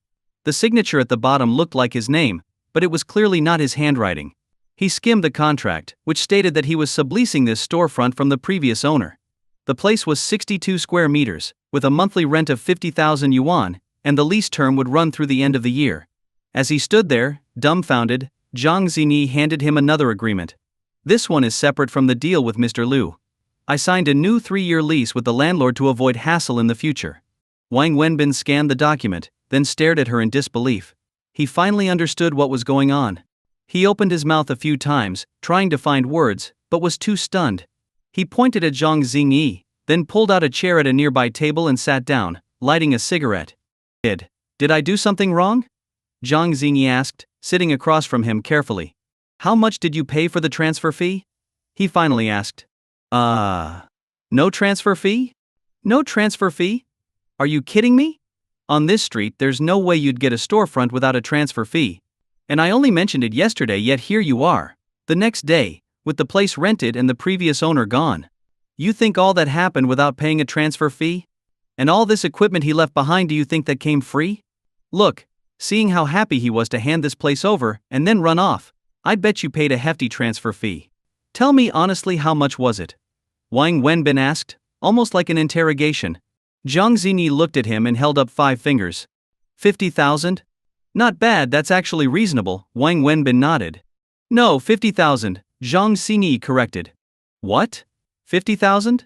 The signature at the bottom looked like his name, but it was clearly not his handwriting. He skimmed the contract, which stated that he was subleasing this storefront from the previous owner. The place was 62 square meters, with a monthly rent of 50,000 yuan, and the lease term would run through the end of the year. As he stood there, dumbfounded, Zhang Xinyi handed him another agreement. This one is separate from the deal with Mr. Liu. I signed a new 3-year lease with the landlord to avoid hassle in the future. Wang Wenbin scanned the document, then stared at her in disbelief. He finally understood what was going on. He opened his mouth a few times, trying to find words, but was too stunned. He pointed at Zhang Xinyi, then pulled out a chair at a nearby table and sat down, lighting a cigarette. Did I do something wrong? Zhang Xinyi asked, sitting across from him carefully. How much did you pay for the transfer fee? He finally asked. No transfer fee? No transfer fee? Are you kidding me? On this street there's no way you'd get a storefront without a transfer fee. And I only mentioned it yesterday, yet here you are, the next day, with the place rented and the previous owner gone. You think all that happened without paying a transfer fee? And all this equipment he left behind, do you think that came free? Look, seeing how happy he was to hand this place over and then run off, I'd bet you paid a hefty transfer fee. Tell me honestly, how much was it? Wang Wenbin asked, almost like an interrogation. Zhang Xinyi looked at him and held up 5 fingers. 50,000? Not bad, that's actually reasonable, Wang Wenbin nodded. No, 50,000, Zhang Xinyi corrected. What? 50,000?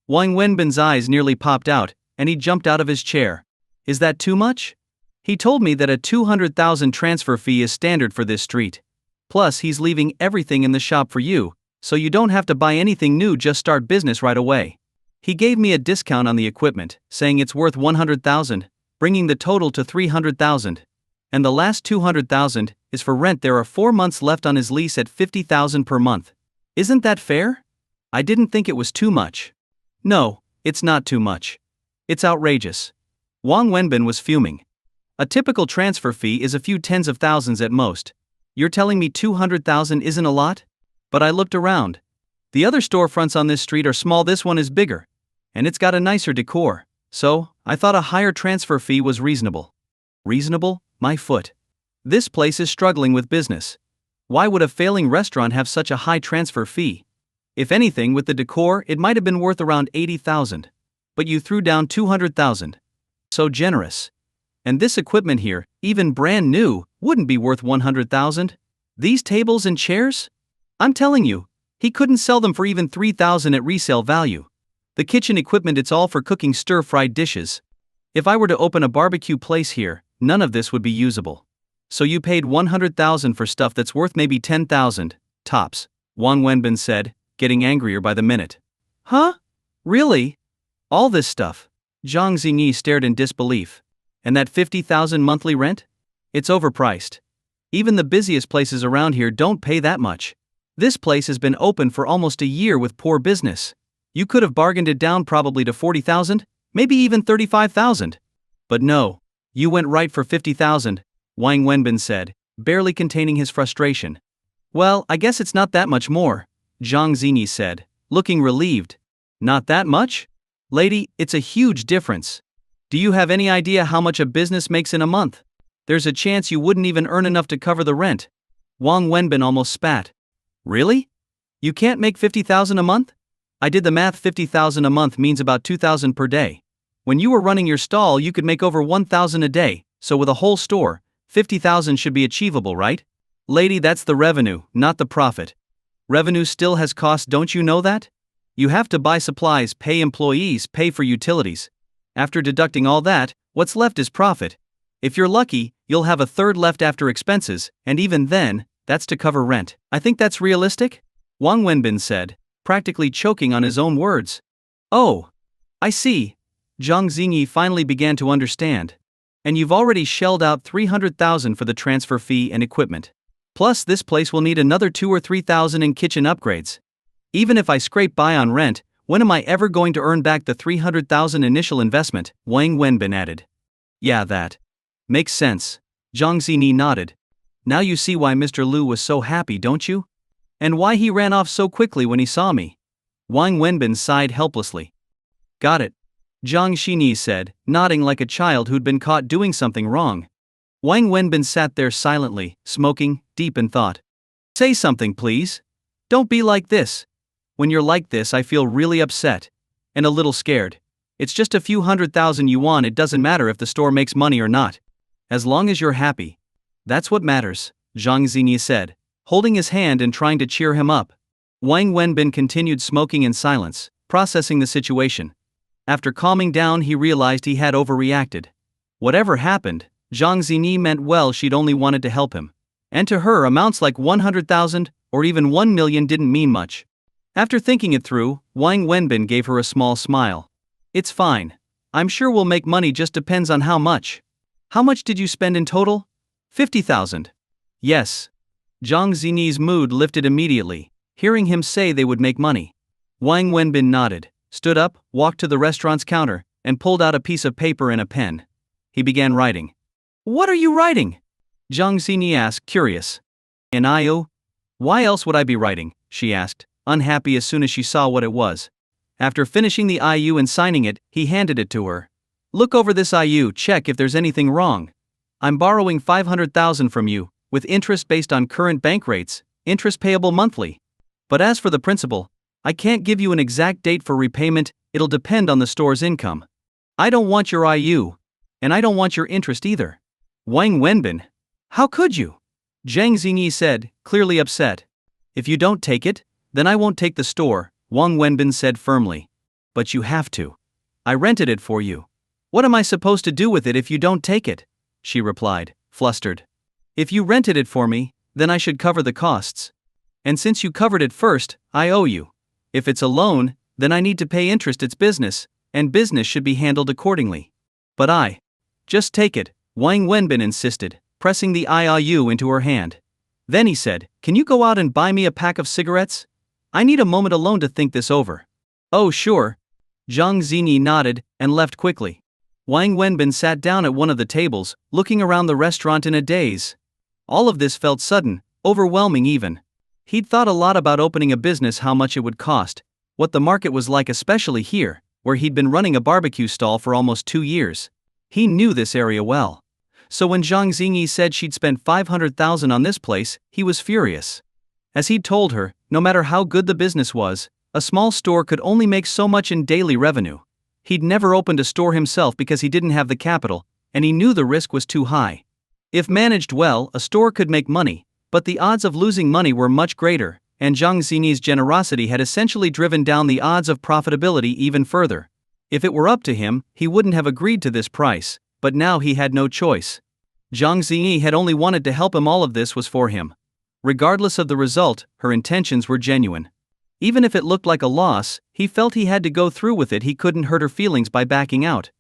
Wang Wenbin's eyes nearly popped out, and he jumped out of his chair. Is that too much? He told me that a 200,000 transfer fee is standard for this street. Plus he's leaving everything in the shop for you, so you don't have to buy anything new, just start business right away. He gave me a discount on the equipment, saying it's worth 100,000, bringing the total to 300,000. And the last 200,000 is for rent. There are 4 months left on his lease at 50,000 per month. Isn't that fair? I didn't think it was too much. No, it's not too much. It's outrageous. Wang Wenbin was fuming. A typical transfer fee is a few tens of thousands at most. You're telling me 200,000 isn't a lot? But I looked around. The other storefronts on this street are small, this one is bigger. And it's got a nicer decor, so I thought a higher transfer fee was reasonable. Reasonable? My foot. This place is struggling with business. Why would a failing restaurant have such a high transfer fee? If anything, with the decor, it might have been worth around 80,000. But you threw down 200,000. So generous. And this equipment here, even brand new, wouldn't be worth 100,000? These tables and chairs? I'm telling you, he couldn't sell them for even 3,000 at resale value. The kitchen equipment, it's all for cooking stir-fried dishes. If I were to open a barbecue place here, none of this would be usable. So you paid 100,000 for stuff that's worth maybe 10,000, tops, Wang Wenbin said, getting angrier by the minute. Huh? Really? All this stuff? Zhang Xinyi stared in disbelief. And that 50,000 monthly rent? It's overpriced. Even the busiest places around here don't pay that much. This place has been open for almost a year with poor business. You could have bargained it down probably to 40,000, maybe even 35,000. But no, you went right for 50,000, Wang Wenbin said, barely containing his frustration. Well, I guess it's not that much more, Zhang Xinyi said, looking relieved. Not that much? Lady, it's a huge difference. Do you have any idea how much a business makes in a month? There's a chance you wouldn't even earn enough to cover the rent. Wang Wenbin almost spat. Really? You can't make 50,000 a month? I did the math. 50,000 a month means about 2,000 per day. When you were running your stall, you could make over 1,000 a day, so with a whole store, 50,000 should be achievable, right? Lady, that's the revenue, not the profit. Revenue still has costs, don't you know that? You have to buy supplies, pay employees, pay for utilities. After deducting all that, what's left is profit. If you're lucky, you'll have a third left after expenses, and even then, that's to cover rent. I think that's realistic? Wang Wenbin said, practically choking on his own words. Oh, I see. Jang Xingi finally began to understand. And you've already shelled out 300,000 for the transfer fee and equipment. Plus, this place will need another 2 or 3,000 in kitchen upgrades. Even if I scrape by on rent, when am I ever going to earn back the 300,000 initial investment? Wang Wenbin added. Yeah, that makes sense. Jang Xingi nodded. Now you see why Mr. Liu was so happy, don't you? And why he ran off so quickly when he saw me. Wang Wenbin sighed helplessly. Got it. Jang Xingi said, nodding like a child who'd been caught doing something wrong. Wang Wenbin sat there silently, smoking, deep in thought. Say something, please. Don't be like this. When you're like this, I feel really upset. And a little scared. It's just a few 100,000 yuan. It doesn't matter if the store makes money or not. As long as you're happy. That's what matters, Jang Xingi said, holding his hand and trying to cheer him up. Wang Wenbin continued smoking in silence, processing the situation. After calming down, he realized he had overreacted. Whatever happened, Jang Xingi meant well. She'd only wanted to help him. And to her, amounts like 100,000 or even 1 million didn't mean much. After thinking it through, Wang Wenbin gave her a small smile. It's fine. I'm sure we'll make money, just depends on how much. How much did you spend in total? 50,000. Yes. Jang Xingi's mood lifted immediately, hearing him say they would make money. Wang Wenbin nodded, stood up, walked to the restaurant's counter, and pulled out a piece of paper and a pen. He began writing. What are you writing? Jang Xingi asked, curious. An IO? Why else would I be writing? She asked, unhappy as soon as she saw what it was. After finishing the IU and signing it, he handed it to her. Look over this IU, check if there's anything wrong. I'm borrowing 500,000 from you, with interest based on current bank rates, interest payable monthly. But as for the principal, I can't give you an exact date for repayment, it'll depend on the store's income. I don't want your IU. And I don't want your interest either. Wang Wenbin. How could you? Jang Xingi said, clearly upset. If you don't take it, then I won't take the store, Wang Wenbin said firmly. But you have to. I rented it for you. What am I supposed to do with it if you don't take it? She replied, flustered. If you rented it for me, then I should cover the costs. And since you covered it first, I owe you. If it's a loan, then I need to pay interest. It's business, and business should be handled accordingly. But I. Just take it, Wang Wenbin insisted, pressing the IOU into her hand. Then he said, can you go out and buy me a pack of cigarettes? I need a moment alone to think this over. Oh sure. Jang Xingi nodded, and left quickly. Wang Wenbin sat down at one of the tables, looking around the restaurant in a daze. All of this felt sudden, overwhelming even. He'd thought a lot about opening a business, how much it would cost, what the market was like, especially here, where he'd been running a barbecue stall for almost 2 years. He knew this area well. So when Jang Xingi said she'd spent 500,000 on this place, he was furious. As he'd told her, no matter how good the business was, a small store could only make so much in daily revenue. He'd never opened a store himself because he didn't have the capital, and he knew the risk was too high. If managed well, a store could make money, but the odds of losing money were much greater, and Jang Xingi's generosity had essentially driven down the odds of profitability even further. If it were up to him, he wouldn't have agreed to this price, but now he had no choice. Jang Xingi had only wanted to help him. All of this was for him. Regardless of the result, her intentions were genuine. Even if it looked like a loss, he felt he had to go through with it. He couldn't hurt her feelings by backing out.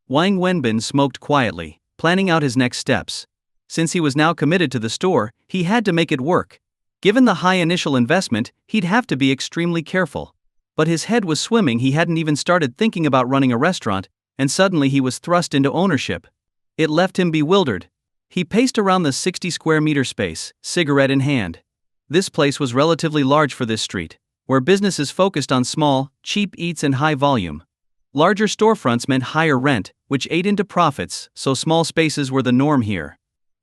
Wang Wenbin smoked quietly, planning out his next steps. Since he was now committed to the store, he had to make it work. Given the high initial investment, he'd have to be extremely careful. But his head was swimming. He hadn't even started thinking about running a restaurant, and suddenly he was thrust into ownership. It left him bewildered. He paced around the 60 square meter space, cigarette in hand. This place was relatively large for this street, where businesses focused on small, cheap eats and high volume. Larger storefronts meant higher rent, which ate into profits, so small spaces were the norm here.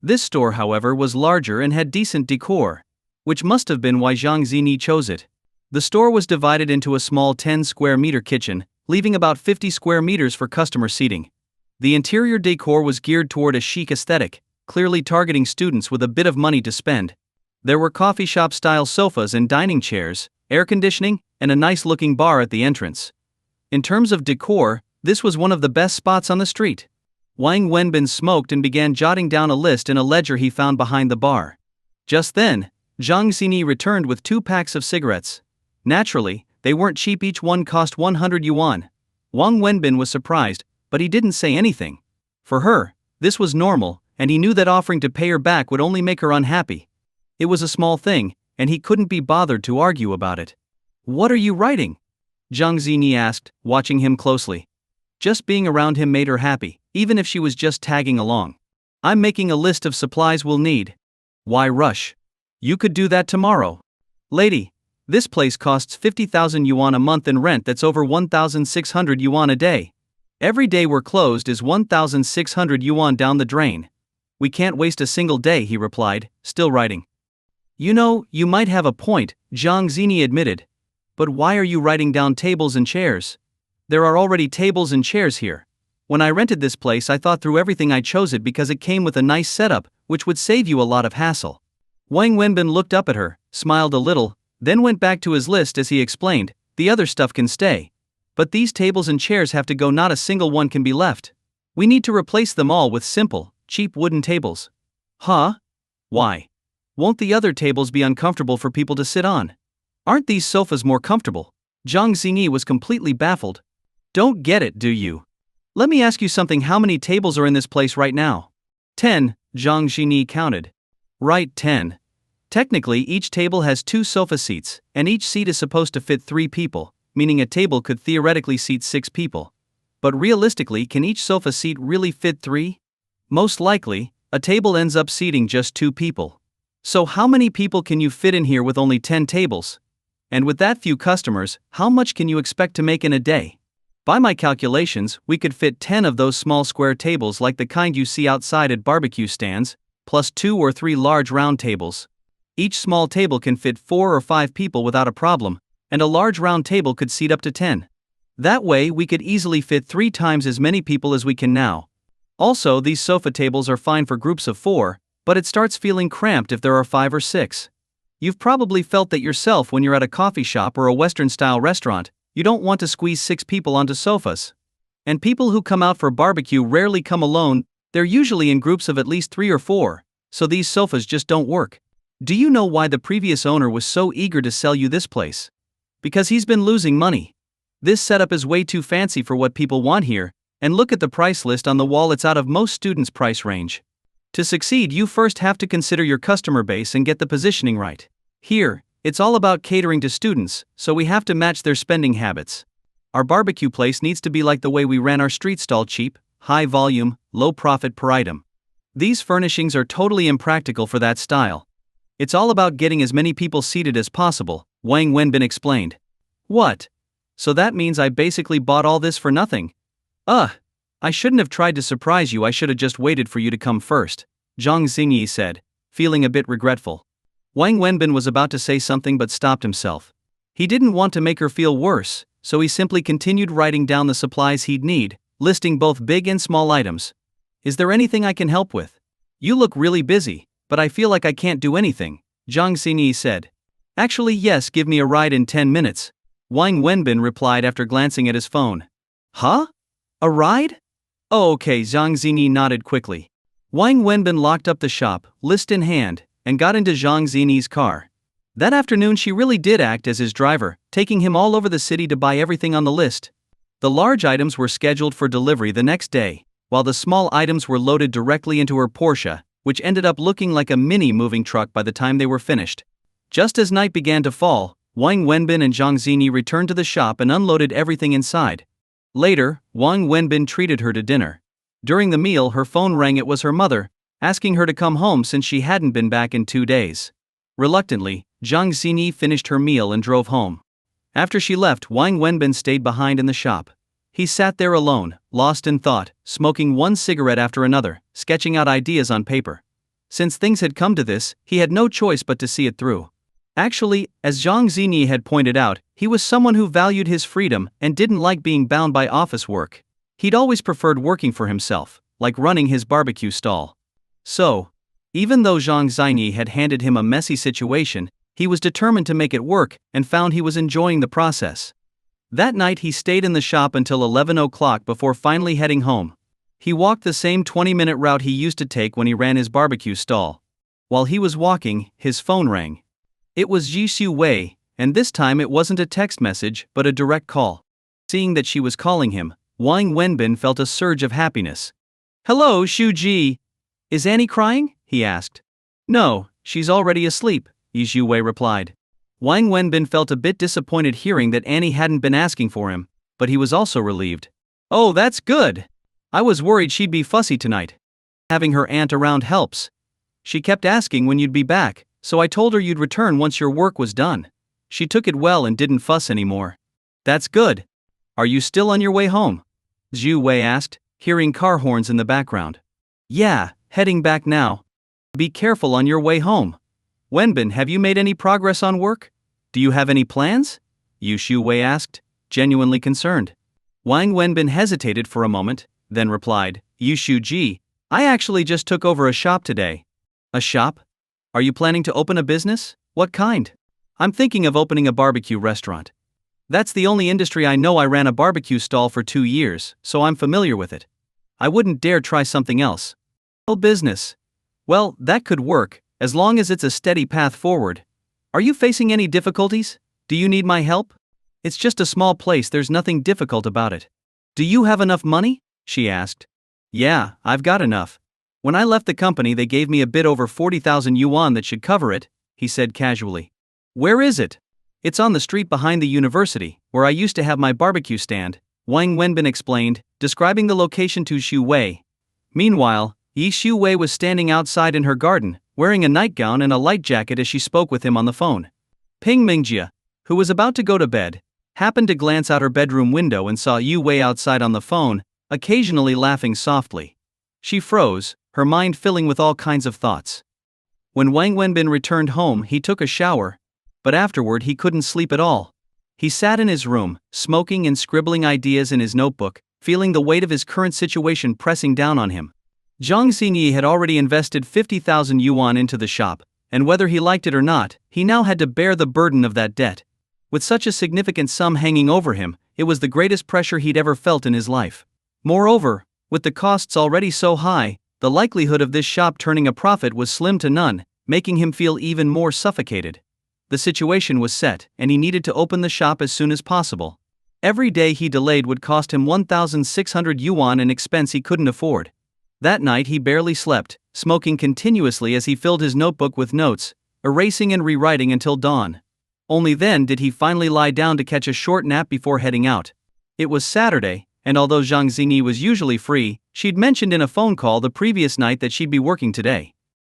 This store, however, was larger and had decent decor, which must have been why Jang Xingi chose it. The store was divided into a small 10 square meter kitchen, leaving about 50 square meters for customer seating. The interior decor was geared toward a chic aesthetic, clearly targeting students with a bit of money to spend. There were coffee shop style sofas and dining chairs, air conditioning, and a nice looking bar at the entrance. In terms of decor, this was one of the best spots on the street. Wang Wenbin smoked and began jotting down a list in a ledger he found behind the bar. Just then, Jang Xingi returned with 2 packs of cigarettes. Naturally, they weren't cheap, each one cost 100 yuan. Wang Wenbin was surprised, but he didn't say anything. For her, this was normal, and he knew that offering to pay her back would only make her unhappy. It was a small thing, and he couldn't be bothered to argue about it. "What are you writing?" Jang Xingi asked, watching him closely. Just being around him made her happy, even if she was just tagging along. "I'm making a list of supplies we'll need." "Why rush? You could do that tomorrow." "Lady, this place costs 50,000 yuan a month in rent. That's over 1,600 yuan a day. Every day we're closed is 1,600 yuan down the drain. We can't waste a single day," he replied, still writing. "You know, you might have a point," Jang Xingi admitted. "But why are you writing down tables and chairs? There are already tables and chairs here. When I rented this place, I thought through everything. I chose it because it came with a nice setup, which would save you a lot of hassle." Wang Wenbin looked up at her, smiled a little, then went back to his list as he explained, "The other stuff can stay. But these tables and chairs have to go. Not a single one can be left. We need to replace them all with simple, cheap wooden tables." "Huh? Why? Won't the other tables be uncomfortable for people to sit on? Aren't these sofas more comfortable?" Jang Xingi was completely baffled. "Don't get it, do you? Let me ask you something. How many tables are in this place right now?" 10, Jang Xingi counted. "Right, 10. Technically, each table has 2 sofa seats, and each seat is supposed to fit 3 people, meaning a table could theoretically seat 6 people. But realistically, can each sofa seat really fit 3? Most likely, a table ends up seating just 2 people. So how many people can you fit in here with only 10 tables? And with that few customers, how much can you expect to make in a day? By my calculations, we could fit 10 of those small square tables like the kind you see outside at barbecue stands, plus 2 or 3 large round tables. Each small table can fit 4 or 5 people without a problem, and a large round table could seat up to 10. That way we could easily fit 3 times as many people as we can now. Also, these sofa tables are fine for groups of 4, but it starts feeling cramped if there are 5 or 6. You've probably felt that yourself when you're at a coffee shop or a Western-style restaurant. You don't want to squeeze 6 people onto sofas. And people who come out for barbecue rarely come alone. They're usually in groups of at least 3 or 4, so these sofas just don't work. Do you know why the previous owner was so eager to sell you this place? Because he's been losing money. This setup is way too fancy for what people want here, and look at the price list on the wall. It's out of most students' price range. To succeed, you first have to consider your customer base and get the positioning right. Here, it's all about catering to students, so we have to match their spending habits. Our barbecue place needs to be like the way we ran our street stall: cheap, high volume, low profit per item. These furnishings are totally impractical for that style. It's all about getting as many people seated as possible, Wang Wenbin explained. What? So that means I basically bought all this for nothing? I shouldn't have tried to surprise you. I should have just waited for you to come first, Jang Xingi said, feeling a bit regretful. Wang Wenbin was about to say something but stopped himself. He didn't want to make her feel worse, so he simply continued writing down the supplies he'd need, listing both big and small items. "Is there anything I can help with? You look really busy, but I feel like I can't do anything," Jang Xingi said. "Actually, yes, give me a ride in 10 minutes, Wang Wenbin replied after glancing at his phone. "Huh? A ride? Oh, okay," Jang Xingi nodded quickly. Wang Wenbin locked up the shop, list in hand, and got into Jang Xingi's car. That afternoon she really did act as his driver, taking him all over the city to buy everything on the list. The large items were scheduled for delivery the next day, while the small items were loaded directly into her Porsche, which ended up looking like a mini moving truck by the time they were finished. Just as night began to fall, Wang Wenbin and Jang Xingi returned to the shop and unloaded everything inside. Later, Wang Wenbin treated her to dinner. During the meal, her phone rang. It was her mother, asking her to come home since she hadn't been back in 2 days. Reluctantly, Jang Xingi finished her meal and drove home. After she left, Wang Wenbin stayed behind in the shop. He sat there alone, lost in thought, smoking one cigarette after another, sketching out ideas on paper. Since things had come to this, he had no choice but to see it through. Actually, as Jang Xingi had pointed out, he was someone who valued his freedom and didn't like being bound by office work. He'd always preferred working for himself, like running his barbecue stall. So, even though Jang Xingi had handed him a messy situation, he was determined to make it work and found he was enjoying the process. That night he stayed in the shop until 11 o'clock before finally heading home. He walked the same 20-minute route he used to take when he ran his barbecue stall. While he was walking, his phone rang. It was Ji Xiu Wei, and this time it wasn't a text message but a direct call. Seeing that she was calling him, Wang Wenbin felt a surge of happiness. "Hello, Xu Ji. Is Annie crying?" he asked. "No, she's already asleep," Yi Xiu Wei replied. Wang Wenbin felt a bit disappointed hearing that Annie hadn't been asking for him, but he was also relieved. "Oh, that's good. I was worried she'd be fussy tonight. Having her aunt around helps. She kept asking when you'd be back, so I told her you'd return once your work was done. She took it well and didn't fuss anymore." "That's good. Are you still on your way home?" Zhu Wei asked, hearing car horns in the background. "Yeah, heading back now. Be careful on your way home. Wenbin, have you made any progress on work? Do you have any plans?" Yu Xiu Wei asked, genuinely concerned. Wang Wenbin hesitated for a moment, then replied, "Yu Xiu Ji, I actually just took over a shop today." "A shop? Are you planning to open a business? What kind?" "I'm thinking of opening a barbecue restaurant. That's the only industry I know. I ran a barbecue stall for 2 years, so I'm familiar with it. I wouldn't dare try something else." "Oh, business. Well, that could work, as long as it's a steady path forward. Are you facing any difficulties? Do you need my help?" "It's just a small place, there's nothing difficult about it." "Do you have enough money?" she asked. "Yeah, I've got enough. When I left the company they gave me a bit over 40,000 yuan that should cover it," he said casually. "Where is it?" "It's on the street behind the university, where I used to have my barbecue stand," Wang Wenbin explained, describing the location to Xu Wei. Meanwhile, Yi Xiu Wei was standing outside in her garden, wearing a nightgown and a light jacket as she spoke with him on the phone. Ping Mingjia, who was about to go to bed, happened to glance out her bedroom window and saw Yu Wei outside on the phone, occasionally laughing softly. She froze, her mind filling with all kinds of thoughts. When Wang Wenbin returned home, he took a shower, but afterward he couldn't sleep at all. He sat in his room, smoking and scribbling ideas in his notebook, feeling the weight of his current situation pressing down on him. Jang Xingi had already invested 50,000 yuan into the shop, and whether he liked it or not, he now had to bear the burden of that debt. With such a significant sum hanging over him, it was the greatest pressure he'd ever felt in his life. Moreover, with the costs already so high, the likelihood of this shop turning a profit was slim to none, making him feel even more suffocated. The situation was set, and he needed to open the shop as soon as possible. Every day he delayed would cost him 1,600 yuan, an expense he couldn't afford. That night he barely slept, smoking continuously as he filled his notebook with notes, erasing and rewriting until dawn. Only then did he finally lie down to catch a short nap before heading out. It was Saturday, and although Jang Xingi was usually free, she'd mentioned in a phone call the previous night that she'd be working today.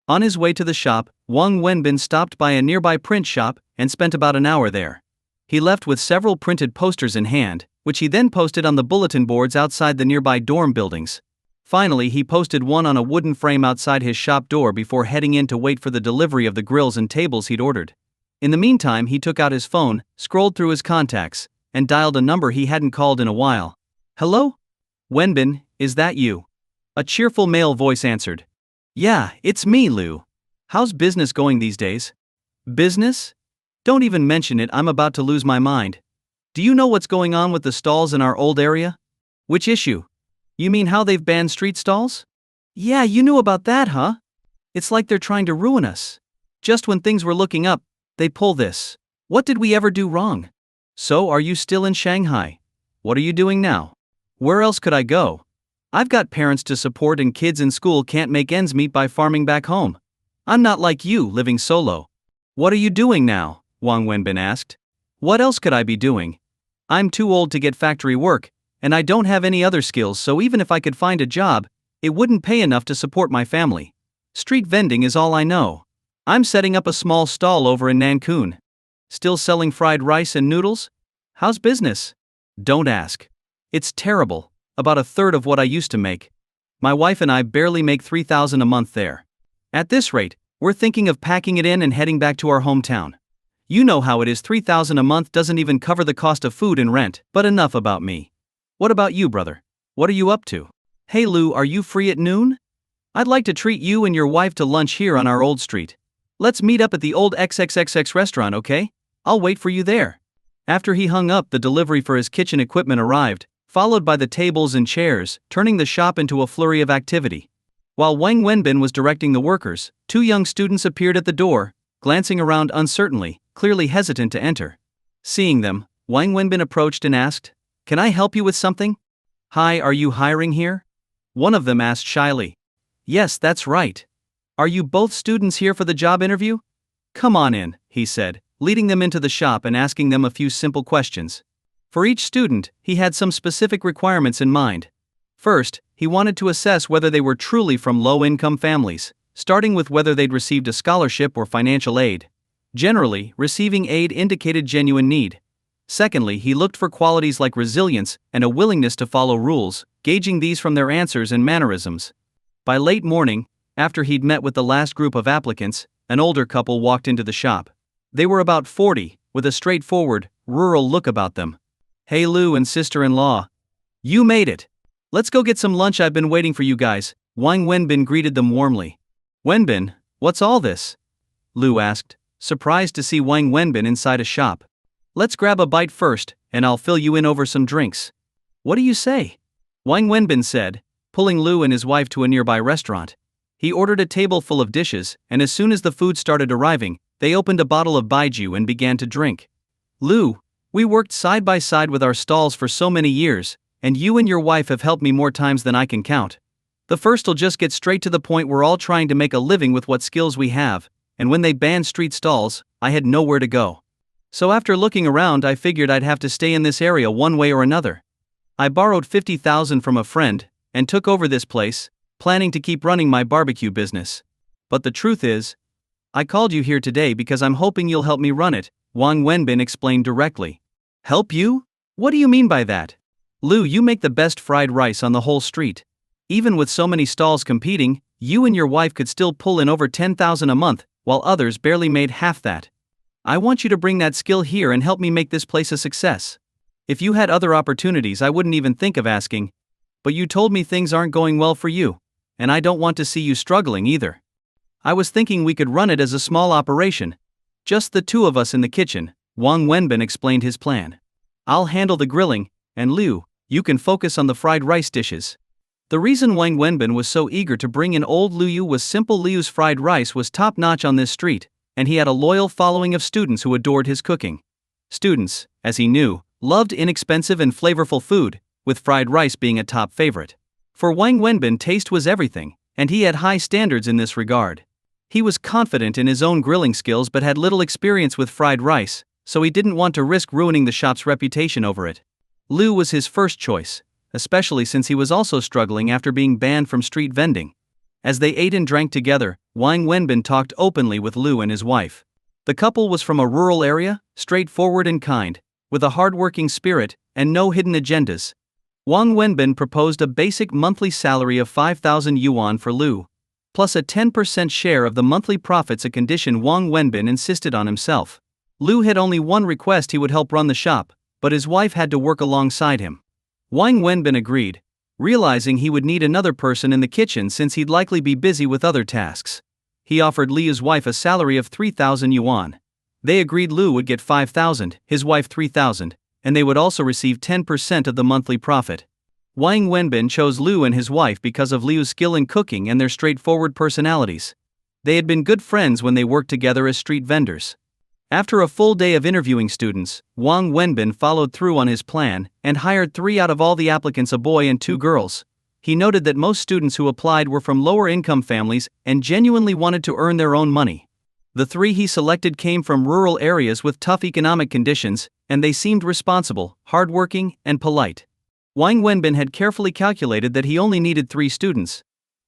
On his way to the shop, Wang Wenbin stopped by a nearby print shop and spent about an hour there. He left with several printed posters in hand, which he then posted on the bulletin boards outside the nearby dorm buildings. Finally, he posted one on a wooden frame outside his shop door before heading in to wait for the delivery of the grills and tables he'd ordered. In the meantime, he took out his phone, scrolled through his contacts, and dialed a number he hadn't called in a while. "Hello? Wenbin, is that you?" A cheerful male voice answered. "Yeah, it's me, Lu. How's business going these days?" "Business? Don't even mention it, I'm about to lose my mind. Do you know what's going on with the stalls in our old area?" "Which issue? You mean how they've banned street stalls?" "Yeah, you knew about that, huh? It's like they're trying to ruin us. Just when things were looking up, they pull this. What did we ever do wrong?" "So are you still in Shanghai? What are you doing now?" "Where else could I go? I've got parents to support and kids in school can't make ends meet by farming back home. I'm not like you, living solo." "What are you doing now?" Wang Wenbin asked. "What else could I be doing? I'm too old to get factory work, and I don't have any other skills, so even if I could find a job, it wouldn't pay enough to support my family. Street vending is all I know. I'm setting up a small stall over in Nankun. Still selling fried rice and noodles? How's business?" "Don't ask. It's terrible, about a third of what I used to make. My wife and I barely make 3,000 a month there." At this rate, we're thinking of packing it in and heading back to our hometown. You know how it is, 3,000 a month doesn't even cover the cost of food and rent, but enough about me. What about you, brother? What are you up to? Hey Lou, are you free at noon? I'd like to treat you and your wife to lunch here on our old street. Let's meet up at the old XXXX restaurant, okay? I'll wait for you there. After he hung up, the delivery for his kitchen equipment arrived, followed by the tables and chairs, turning the shop into a flurry of activity. While Wang Wenbin was directing the workers, two young students appeared at the door, glancing around uncertainly, clearly hesitant to enter. Seeing them, Wang Wenbin approached and asked, "Can I help you with something?" "Hi, are you hiring here?" one of them asked shyly. "Yes, that's right. Are you both students here for the job interview?" "Come on in," he said, leading them into the shop and asking them a few simple questions. For each student, he had some specific requirements in mind. First, he wanted to assess whether they were truly from low-income families, starting with whether they'd received a scholarship or financial aid. Generally, receiving aid indicated genuine need. Secondly, he looked for qualities like resilience and a willingness to follow rules, gauging these from their answers and mannerisms. By late morning, after he'd met with the last group of applicants, an older couple walked into the shop. They were about 40, with a straightforward, rural look about them. "Hey Lou and sister-in-law. You made it. Let's go get some lunch, I've been waiting for you guys," Wang Wenbin greeted them warmly. "Wenbin, what's all this?" Lou asked, surprised to see Wang Wenbin inside a shop. "Let's grab a bite first, and I'll fill you in over some drinks." "What do you say?" Wang Wenbin said, pulling Lou and his wife to a nearby restaurant. He ordered a table full of dishes, and as soon as the food started arriving, they opened a bottle of baijiu and began to drink. "Lou, we worked side by side with our stalls for so many years, and you and your wife have helped me more times than I can count. The first'll just get straight to the point, we're all trying to make a living with what skills we have, and when they banned street stalls, I had nowhere to go. So after looking around, I figured I'd have to stay in this area one way or another. I borrowed 50,000 from a friend, and took over this place, planning to keep running my barbecue business. But the truth is, I called you here today because I'm hoping you'll help me run it," Wang Wenbin explained directly. "Help you? What do you mean by that?" "Lou, you make the best fried rice on the whole street. Even with so many stalls competing, you and your wife could still pull in over 10,000 a month, while others barely made half that. I want you to bring that skill here and help me make this place a success. If you had other opportunities, I wouldn't even think of asking. But you told me things aren't going well for you, and I don't want to see you struggling either. I was thinking we could run it as a small operation. Just the two of us in the kitchen," Wang Wenbin explained his plan. "I'll handle the grilling, and Liu, you can focus on the fried rice dishes." The reason Wang Wenbin was so eager to bring in old Liu was simple. Liu's fried rice was top-notch on this street, and he had a loyal following of students who adored his cooking. Students, as he knew, loved inexpensive and flavorful food, with fried rice being a top favorite. For Wang Wenbin, taste was everything, and he had high standards in this regard. He was confident in his own grilling skills but had little experience with fried rice, so he didn't want to risk ruining the shop's reputation over it. Liu was his first choice, especially since he was also struggling after being banned from street vending. As they ate and drank together, Wang Wenbin talked openly with Liu and his wife. The couple was from a rural area, straightforward and kind, with a hardworking spirit and no hidden agendas. Wang Wenbin proposed a basic monthly salary of 5,000 yuan for Liu, plus a 10% share of the monthly profits, a condition Wang Wenbin insisted on himself. Liu had only one request: he would help run the shop, but his wife had to work alongside him. Wang Wenbin agreed, realizing he would need another person in the kitchen since he'd likely be busy with other tasks. He offered Liu's wife a salary of 3,000 yuan. They agreed Liu would get 5,000, his wife 3,000, and they would also receive 10% of the monthly profit. Wang Wenbin chose Liu and his wife because of Liu's skill in cooking and their straightforward personalities. They had been good friends when they worked together as street vendors. After a full day of interviewing students, Wang Wenbin followed through on his plan and hired 3 out of all the applicants, a boy and 2 girls. He noted that most students who applied were from lower-income families and genuinely wanted to earn their own money. The 3 he selected came from rural areas with tough economic conditions, and they seemed responsible, hardworking, and polite. Wang Wenbin had carefully calculated that he only needed 3 students.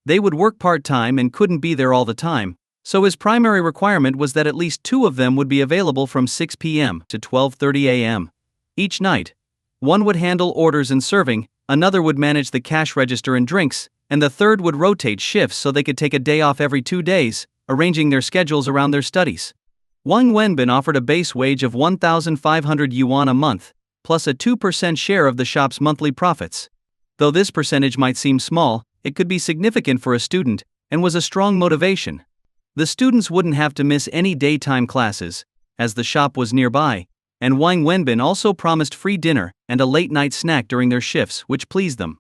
They would work part-time and couldn't be there all the time, so his primary requirement was that at least 2 of them would be available from 6 p.m. to 12:30 a.m. each night. One would handle orders and serving, another would manage the cash register and drinks, and the third would rotate shifts so they could take a day off every 2 days, arranging their schedules around their studies. Wang Wenbin offered a base wage of 1,500 yuan a month, plus a 2% share of the shop's monthly profits. Though this percentage might seem small, it could be significant for a student, and was a strong motivation. The students wouldn't have to miss any daytime classes, as the shop was nearby, and Wang Wenbin also promised free dinner and a late-night snack during their shifts, which pleased them.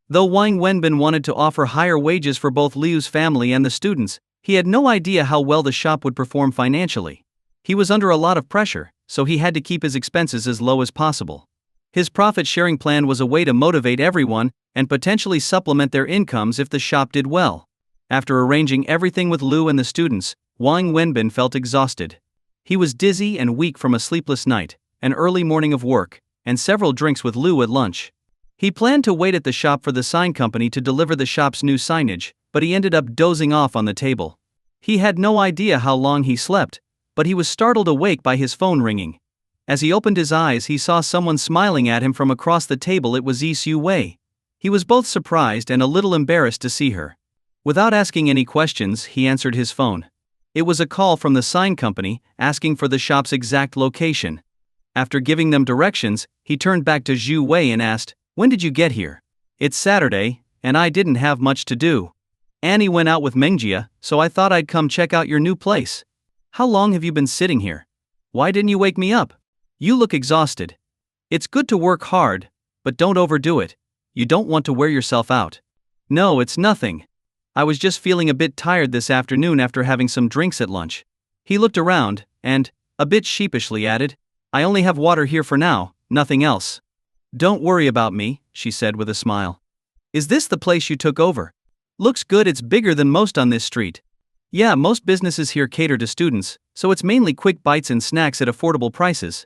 Though Wang Wenbin wanted to offer higher wages for both Liu's family and the students, he had no idea how well the shop would perform financially. He was under a lot of pressure, so he had to keep his expenses as low as possible. His profit-sharing plan was a way to motivate everyone and potentially supplement their incomes if the shop did well. After arranging everything with Liu and the students, Wang Wenbin felt exhausted. He was dizzy and weak from a sleepless night, an early morning of work, and several drinks with Liu at lunch. He planned to wait at the shop for the sign company to deliver the shop's new signage, but he ended up dozing off on the table. He had no idea how long he slept, but he was startled awake by his phone ringing. As he opened his eyes, he saw someone smiling at him from across the table. It was Yi Xiu Wei. He was both surprised and a little embarrassed to see her. Without asking any questions, he answered his phone. It was a call from the sign company, asking for the shop's exact location. After giving them directions, he turned back to Zhu Wei and asked, "When did you get here?" "It's Saturday, and I didn't have much to do. Annie went out with Mengjia, so I thought I'd come check out your new place." "How long have you been sitting here? Why didn't you wake me up? You look exhausted." "It's good to work hard, but don't overdo it. You don't want to wear yourself out." "No, it's nothing. I was just feeling a bit tired this afternoon after having some drinks at lunch." He looked around, and, a bit sheepishly added, "I only have water here for now, nothing else." "Don't worry about me," she said with a smile. "Is this the place you took over? Looks good. It's bigger than most on this street." "Yeah, most businesses here cater to students, so it's mainly quick bites and snacks at affordable prices.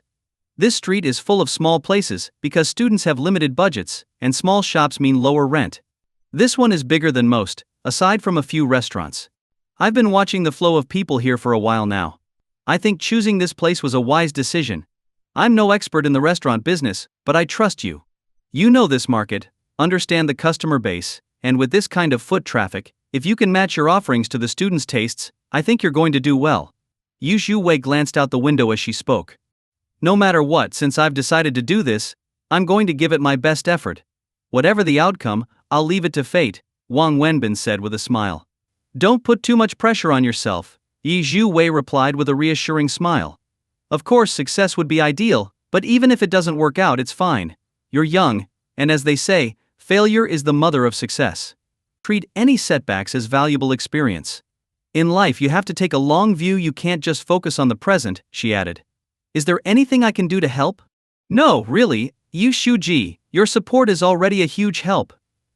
This street is full of small places because students have limited budgets, and small shops mean lower rent. This one is bigger than most, aside from a few restaurants. I've been watching the flow of people here for a while now. I think choosing this place was a wise decision. I'm no expert in the restaurant business, but I trust you. You know this market, understand the customer base, and with this kind of foot traffic, if you can match your offerings to the students' tastes, I think you're going to do well." Yu Zhuwei glanced out the window as she spoke. "No matter what, since I've decided to do this, I'm going to give it my best effort. Whatever the outcome, I'll leave it to fate," Wang Wenbin said with a smile. "Don't put too much pressure on yourself," Yi Zhuwei replied with a reassuring smile. "Of course, success would be ideal, but even if it doesn't work out, it's fine. You're young, and as they say, failure is the mother of success. Treat any setbacks as valuable experience. In life, you have to take a long view. You can't just focus on the present," she added. "Is there anything I can do to help?" "No, really, Yu Shuji, your support is already a huge help.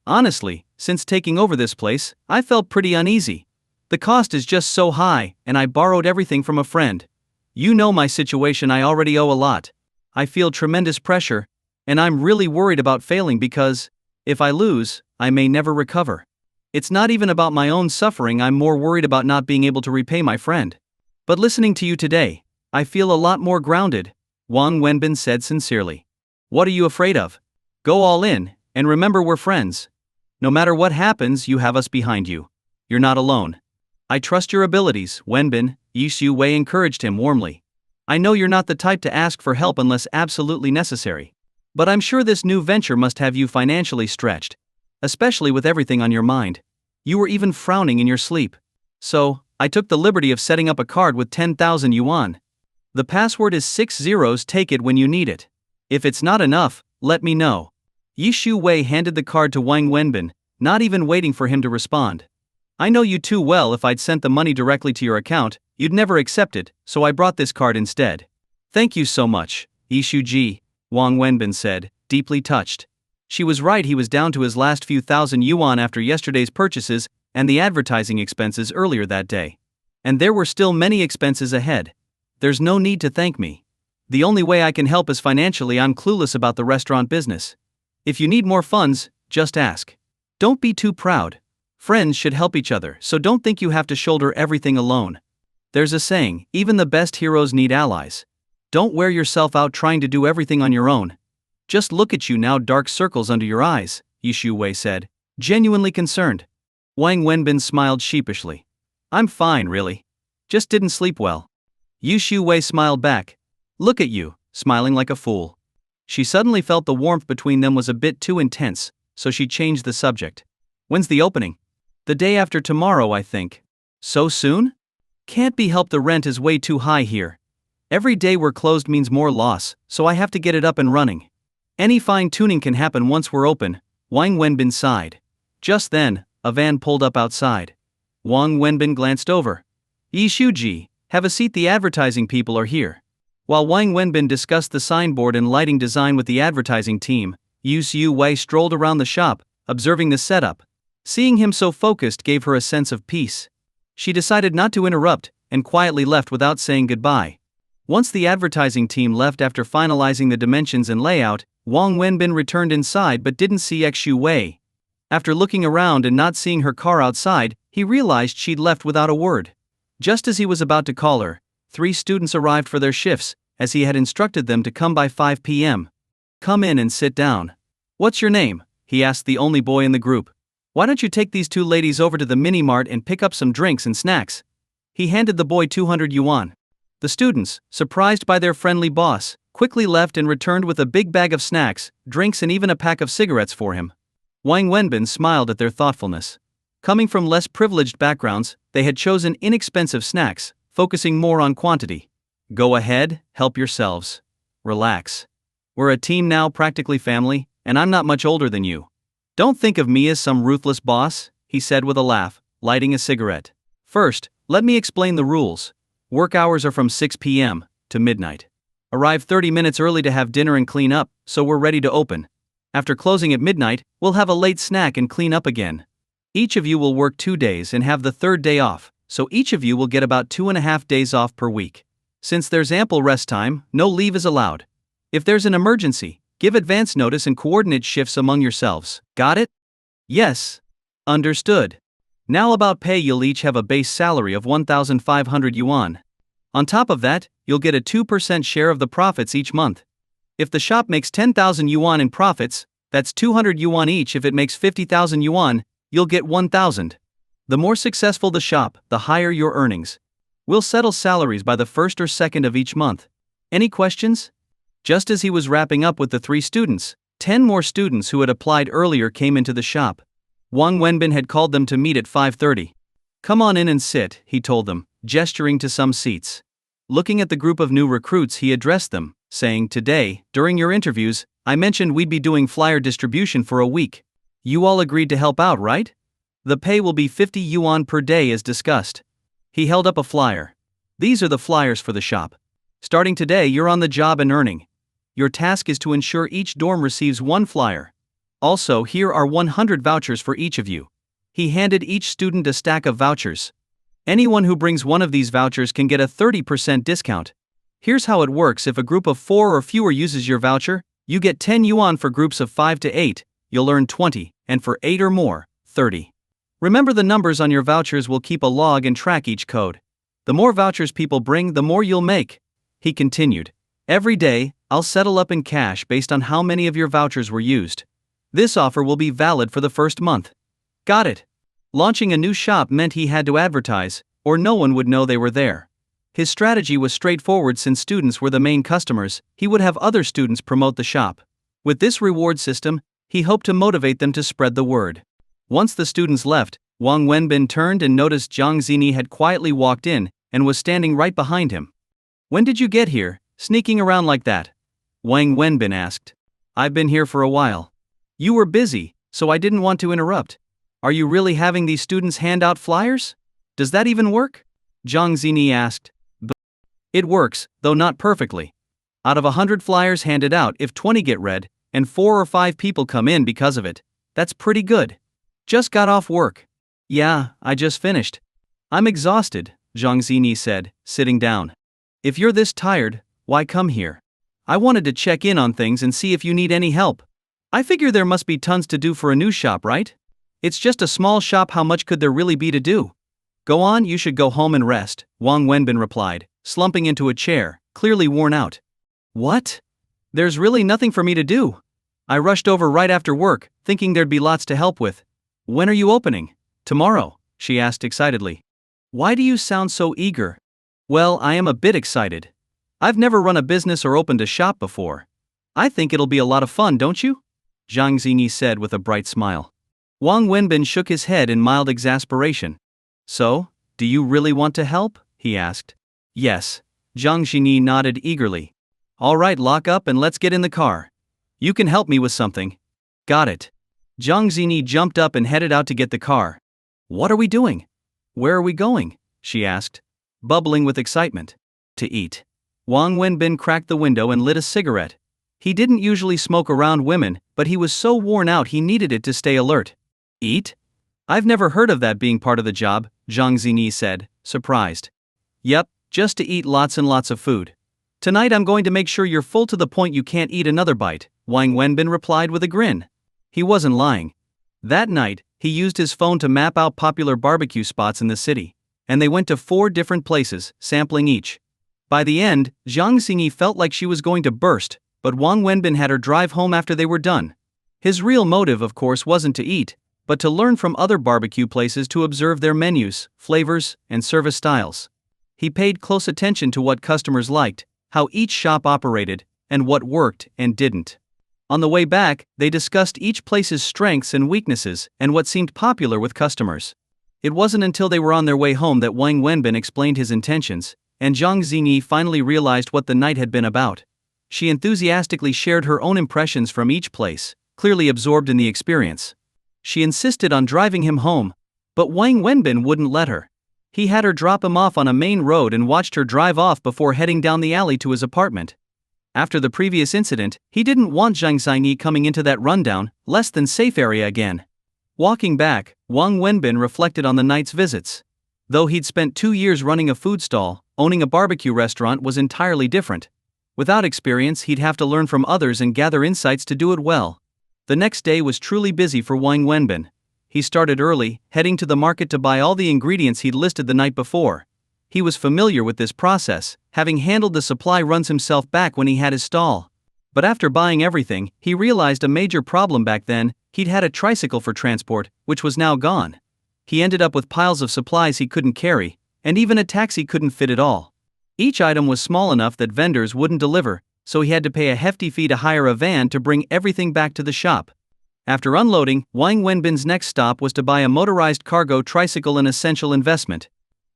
Honestly, since taking over this place, I felt pretty uneasy. The cost is just so high, and I borrowed everything from a friend. You know my situation. I already owe a lot. I feel tremendous pressure, and I'm really worried about failing because, if I lose, I may never recover. It's not even about my own suffering. I'm more worried about not being able to repay my friend. But listening to you today, I feel a lot more grounded," Wang Wenbin said sincerely. "What are you afraid of? Go all in, and remember we're friends. No matter what happens, you have us behind you. You're not alone." "I trust your abilities, Wenbin," Yi Xiu Wei encouraged him warmly. "I know you're not the type to ask for help unless absolutely necessary. But I'm sure this new venture must have you financially stretched, especially with everything on your mind. You were even frowning in your sleep. So, I took the liberty of setting up a card with 10,000 yuan. The password is 6 zeros. Take it when you need it. If it's not enough, let me know." Yi Xiu Wei handed the card to Wang Wenbin, not even waiting for him to respond. "I know you too well. If I'd sent the money directly to your account, you'd never accept it, so I brought this card instead." "Thank you so much, Yi Shuji," Wang Wenbin said, deeply touched. She was right. He was down to his last few thousand yuan after yesterday's purchases and the advertising expenses earlier that day. And there were still many expenses ahead. "There's no need to thank me. The only way I can help is financially. I'm clueless about the restaurant business. If you need more funds, just ask. Don't be too proud. Friends should help each other, so don't think you have to shoulder everything alone. There's a saying, even the best heroes need allies. Don't wear yourself out trying to do everything on your own. Just look at you now, dark circles under your eyes," Yi Xiu Wei said. genuinely concerned. Wang Wenbin smiled sheepishly. I'm fine, really. Just didn't sleep well. Yu Shuwei smiled back. Look at you, smiling like a fool. She suddenly felt the warmth between them was a bit too intense, so she changed the subject. When's the opening? The day after tomorrow, I think. So soon? Can't be helped, the rent is way too high here. Every day we're closed means more loss, so I have to get it up and running. Any fine-tuning can happen once we're open, Wang Wenbin sighed. Just then, a van pulled up outside. Wang Wenbin glanced over. Yi Shuji, have a seat, the advertising people are here. While Wang Wenbin discussed the signboard and lighting design with the advertising team, Yu Wei strolled around the shop, observing the setup. Seeing him so focused gave her a sense of peace. She decided not to interrupt, and quietly left without saying goodbye. Once the advertising team left after finalizing the dimensions and layout, Wang Wenbin returned inside but didn't see Xu Wei. After looking around and not seeing her car outside, he realized she'd left without a word. Just as he was about to call her, 3 students arrived for their shifts, as he had instructed them to come by 5 p.m. Come in and sit down. What's your name? He asked the only boy in the group. Why don't you take these 2 ladies over to the mini-mart and pick up some drinks and snacks? He handed the boy 200 yuan. The students, surprised by their friendly boss, quickly left and returned with a big bag of snacks, drinks and even a pack of cigarettes for him. Wang Wenbin smiled at their thoughtfulness. Coming from less privileged backgrounds, they had chosen inexpensive snacks, focusing more on quantity. Go ahead, help yourselves. Relax. We're a team now, practically family, and I'm not much older than you. Don't think of me as some ruthless boss, he said with a laugh, lighting a cigarette. First, let me explain the rules. Work hours are from 6 p.m. to midnight. Arrive 30 minutes early to have dinner and clean up, so we're ready to open. After closing at midnight, we'll have a late snack and clean up again. Each of you will work 2 days and have the 3rd day off, so each of you will get about 2.5 days off per week. Since there's ample rest time, no leave is allowed. If there's an emergency, give advance notice and coordinate shifts among yourselves. Got it? Yes. Understood. Now about pay, you'll each have a base salary of 1,500 yuan. On top of that, you'll get a 2% share of the profits each month. If the shop makes 10,000 yuan in profits, that's 200 yuan each. If it makes 50,000 yuan, you'll get 1,000. The more successful the shop, the higher your earnings. We'll settle salaries by the 1st or 2nd of each month. Any questions? Just as he was wrapping up with the 3 students, 10 more students who had applied earlier came into the shop. Wang Wenbin had called them to meet at 5:30. Come on in and sit, he told them, gesturing to some seats. Looking at the group of new recruits, he addressed them, saying, Today, during your interviews, I mentioned we'd be doing flyer distribution for a week. You all agreed to help out, right? The pay will be 50 yuan per day as discussed. He held up a flyer. These are the flyers for the shop. Starting today, you're on the job and earning. Your task is to ensure each dorm receives 1 flyer. Also, here are 100 vouchers for each of you. He handed each student a stack of vouchers. Anyone who brings one of these vouchers can get a 30% discount. Here's how it works. If a group of 4 or fewer uses your voucher, you get 10 yuan. For groups of 5 to 8, you'll earn 20, and for 8 or more, 30. Remember, the numbers on your vouchers will keep a log and track each code. The more vouchers people bring, the more you'll make. He continued. Every day, I'll settle up in cash based on how many of your vouchers were used. This offer will be valid for the 1st month. Got it? Launching a new shop meant he had to advertise, or no one would know they were there. His strategy was straightforward. Since students were the main customers, he would have other students promote the shop. With this reward system, he hoped to motivate them to spread the word. Once the students left, Wang Wenbin turned and noticed Jang Xingi had quietly walked in and was standing right behind him. When did you get here, sneaking around like that? Wang Wenbin asked. I've been here for a while. You were busy, so I didn't want to interrupt. Are you really having these students hand out flyers? Does that even work? Jang Xingi asked. It works, though not perfectly. Out of 100 flyers handed out, if 20 get read, and 4 or 5 people come in because of it, that's pretty good. Just got off work. Yeah, I just finished. I'm exhausted, Jang Xingi said, sitting down. If you're this tired, why come here? I wanted to check in on things and see if you need any help. I figure there must be tons to do for a new shop, right? It's just a small shop. How much could there really be to do? Go on, you should go home and rest, Wang Wenbin replied, slumping into a chair, clearly worn out. What? There's really nothing for me to do. I rushed over right after work, thinking there'd be lots to help with. When are you opening? Tomorrow, she asked excitedly. Why do you sound so eager? Well, I am a bit excited. I've never run a business or opened a shop before. I think it'll be a lot of fun, don't you? Jang Xingi said with a bright smile. Wang Wenbin shook his head in mild exasperation. So, do you really want to help? He asked. Yes. Jang Xingi nodded eagerly. All right, lock up and let's get in the car. You can help me with something. Got it. Jang Xingi jumped up and headed out to get the car. What are we doing? Where are we going? She asked, bubbling with excitement. To eat. Wang Wenbin cracked the window and lit a cigarette. He didn't usually smoke around women, but he was so worn out he needed it to stay alert. Eat? I've never heard of that being part of the job, Jang Xingi said, surprised. Yep, just to eat lots and lots of food. Tonight I'm going to make sure you're full to the point you can't eat another bite, Wang Wenbin replied with a grin. He wasn't lying. That night, he used his phone to map out popular barbecue spots in the city, and they went to 4 different places, sampling each. By the end, Jang Xingi felt like she was going to burst, but Wang Wenbin had her drive home after they were done. His real motive, of course, wasn't to eat, but to learn from other barbecue places to observe their menus, flavors, and service styles. He paid close attention to what customers liked, how each shop operated, and what worked and didn't. On the way back, they discussed each place's strengths and weaknesses and what seemed popular with customers. It wasn't until they were on their way home that Wang Wenbin explained his intentions, and Jang Xingi finally realized what the night had been about. She enthusiastically shared her own impressions from each place, clearly absorbed in the experience. She insisted on driving him home, but Wang Wenbin wouldn't let her. He had her drop him off on a main road and watched her drive off before heading down the alley to his apartment. After the previous incident, he didn't want Jang Xingi coming into that rundown, less than safe area again. Walking back, Wang Wenbin reflected on the night's visits. Though he'd spent 2 years running a food stall, owning a barbecue restaurant was entirely different. Without experience, he'd have to learn from others and gather insights to do it well. The next day was truly busy for Wang Wenbin. He started early, heading to the market to buy all the ingredients he'd listed the night before. He was familiar with this process, having handled the supply runs himself back when he had his stall. But after buying everything, he realized a major problem back then. He'd had a tricycle for transport, which was now gone. He ended up with piles of supplies he couldn't carry, and even a taxi couldn't fit it all. Each item was small enough that vendors wouldn't deliver, so he had to pay a hefty fee to hire a van to bring everything back to the shop. After unloading, Wang Wenbin's next stop was to buy a motorized cargo tricycle, an essential investment.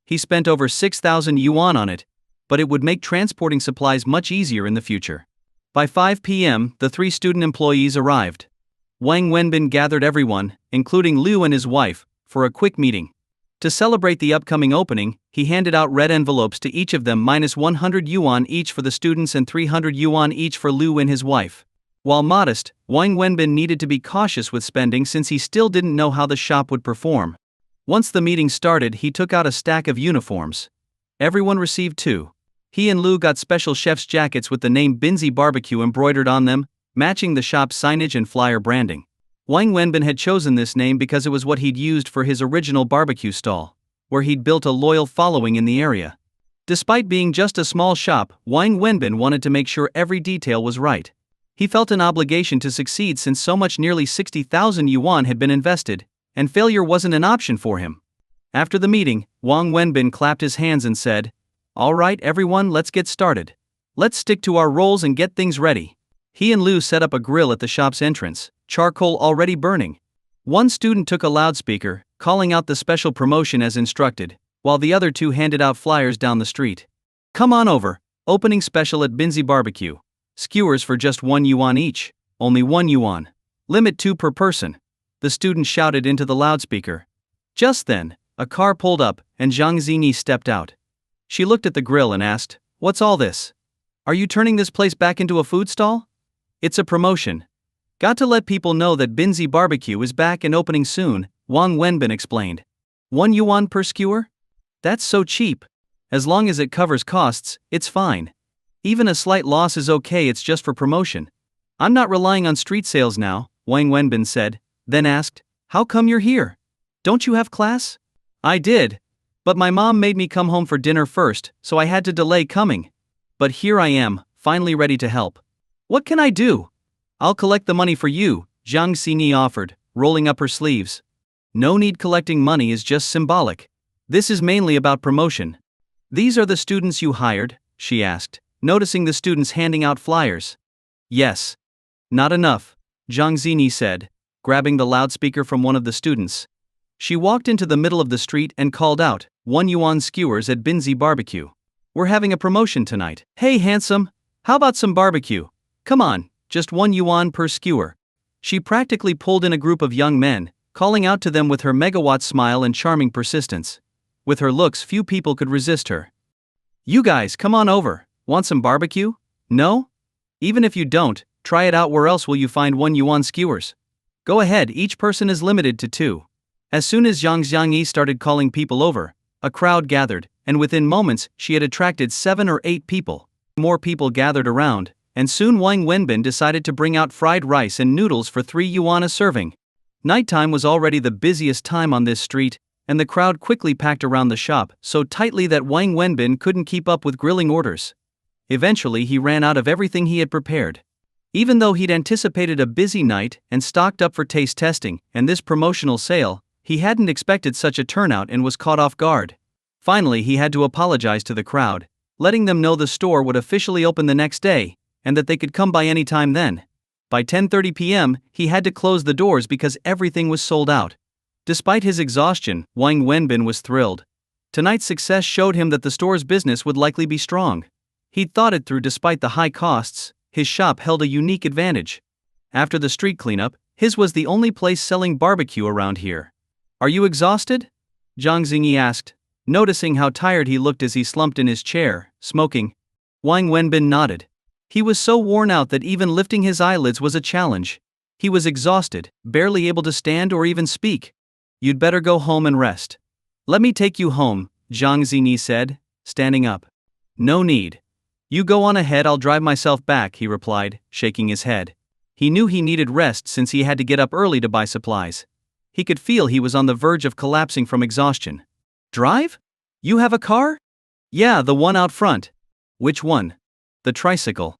He spent over 6,000 yuan on it, but it would make transporting supplies much easier in the future. By 5 p.m., the 3 student employees arrived. Wang Wenbin gathered everyone, including Liu and his wife, for a quick meeting. To celebrate the upcoming opening, he handed out red envelopes to each of them, minus 100 yuan each for the students and 300 yuan each for Liu and his wife. While modest, Wang Wenbin needed to be cautious with spending since he still didn't know how the shop would perform. Once the meeting started, he took out a stack of uniforms. Everyone received 2. He and Liu got special chef's jackets with the name BBQ Barbecue embroidered on them, matching the shop's signage and flyer branding. Wang Wenbin had chosen this name because it was what he'd used for his original barbecue stall, where he'd built a loyal following in the area. Despite being just a small shop, Wang Wenbin wanted to make sure every detail was right. He felt an obligation to succeed since so much, nearly 60,000 yuan, had been invested, and failure wasn't an option for him. After the meeting, Wang Wenbin clapped his hands and said, "All right, everyone, let's get started. Let's stick to our roles and get things ready." He and Liu set up a grill at the shop's entrance, charcoal already burning. One student took a loudspeaker, calling out the special promotion as instructed, while the other 2 handed out flyers down the street. "Come on over, opening special at BBQ Barbecue. Skewers for just 1 yuan each, only 1 yuan. Limit 2 per person," the student shouted into the loudspeaker. Just then, a car pulled up, and Jang Xingi stepped out. She looked at the grill and asked, "What's all this? Are you turning this place back into a food stall?" "It's a promotion. Got to let people know that BBQ Barbecue is back and opening soon," Wang Wenbin explained. 1 yuan per skewer? That's so cheap. As long as it covers costs, it's fine. Even a slight loss is okay, it's just for promotion. I'm not relying on street sales now, Wang Wenbin said, then asked, "How come you're here? Don't you have class?" "I did. But my mom made me come home for dinner first, so I had to delay coming. But here I am, finally ready to help. What can I do?" "I'll collect the money for you," Jang Xingi offered, rolling up her sleeves. No need collecting money is just symbolic. This is mainly about promotion. These are the students you hired? She asked, noticing the students handing out flyers. Yes. Not enough, Jang Xingi said, grabbing the loudspeaker from one of the students. She walked into the middle of the street and called out, 1 yuan skewers at Binzi Barbecue. We're having a promotion tonight. Hey handsome, how about some barbecue? Come on, just 1 yuan per skewer. She practically pulled in a group of young men, calling out to them with her megawatt smile and charming persistence. With her looks, few people could resist her. You guys, come on over. Want some barbecue? No? Even if you don't, try it out. Where else will you find 1 yuan skewers? Go ahead, each person is limited to 2. As soon as Jang Xingi started calling people over, a crowd gathered, and within moments she had attracted 7 or 8 people. More people gathered around, and soon Wang Wenbin decided to bring out fried rice and noodles for 3 yuan a serving. Nighttime was already the busiest time on this street, and the crowd quickly packed around the shop so tightly that Wang Wenbin couldn't keep up with grilling orders. Eventually he ran out of everything he had prepared. Even though he'd anticipated a busy night and stocked up for taste testing and this promotional sale, he hadn't expected such a turnout and was caught off guard. Finally he had to apologize to the crowd, letting them know the store would officially open the next day, and that they could come by any time then. By 10:30 p.m., he had to close the doors because everything was sold out. Despite his exhaustion, Wang Wenbin was thrilled. Tonight's success showed him that the store's business would likely be strong. He'd thought it through. Despite the high costs, his shop held a unique advantage. After the street cleanup, his was the only place selling barbecue around here. Are you exhausted? Jang Xingi asked, noticing how tired he looked as he slumped in his chair, smoking. Wang Wenbin nodded. He was so worn out that even lifting his eyelids was a challenge. He was exhausted, barely able to stand or even speak. You'd better go home and rest. Let me take you home, Jang Xingi said, standing up. No need. You go on ahead, I'll drive myself back, he replied, shaking his head. He knew he needed rest since he had to get up early to buy supplies. He could feel he was on the verge of collapsing from exhaustion. Drive? You have a car? Yeah, the one out front. Which one? The tricycle.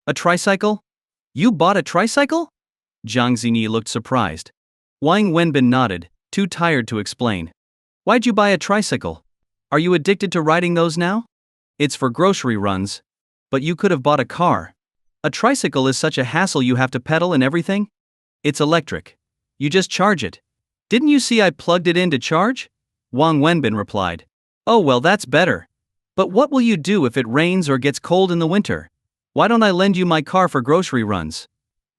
A tricycle? You bought a tricycle? Jang Xingi looked surprised. Wang Wenbin nodded, too tired to explain. Why'd you buy a tricycle? Are you addicted to riding those now? It's for grocery runs. But you could have bought a car. A tricycle is such a hassle, you have to pedal and everything. It's electric. You just charge it. Didn't you see I plugged it in to charge? Wang Wenbin replied. Oh well, that's better. But what will you do if it rains or gets cold in the winter? Why don't I lend you my car for grocery runs?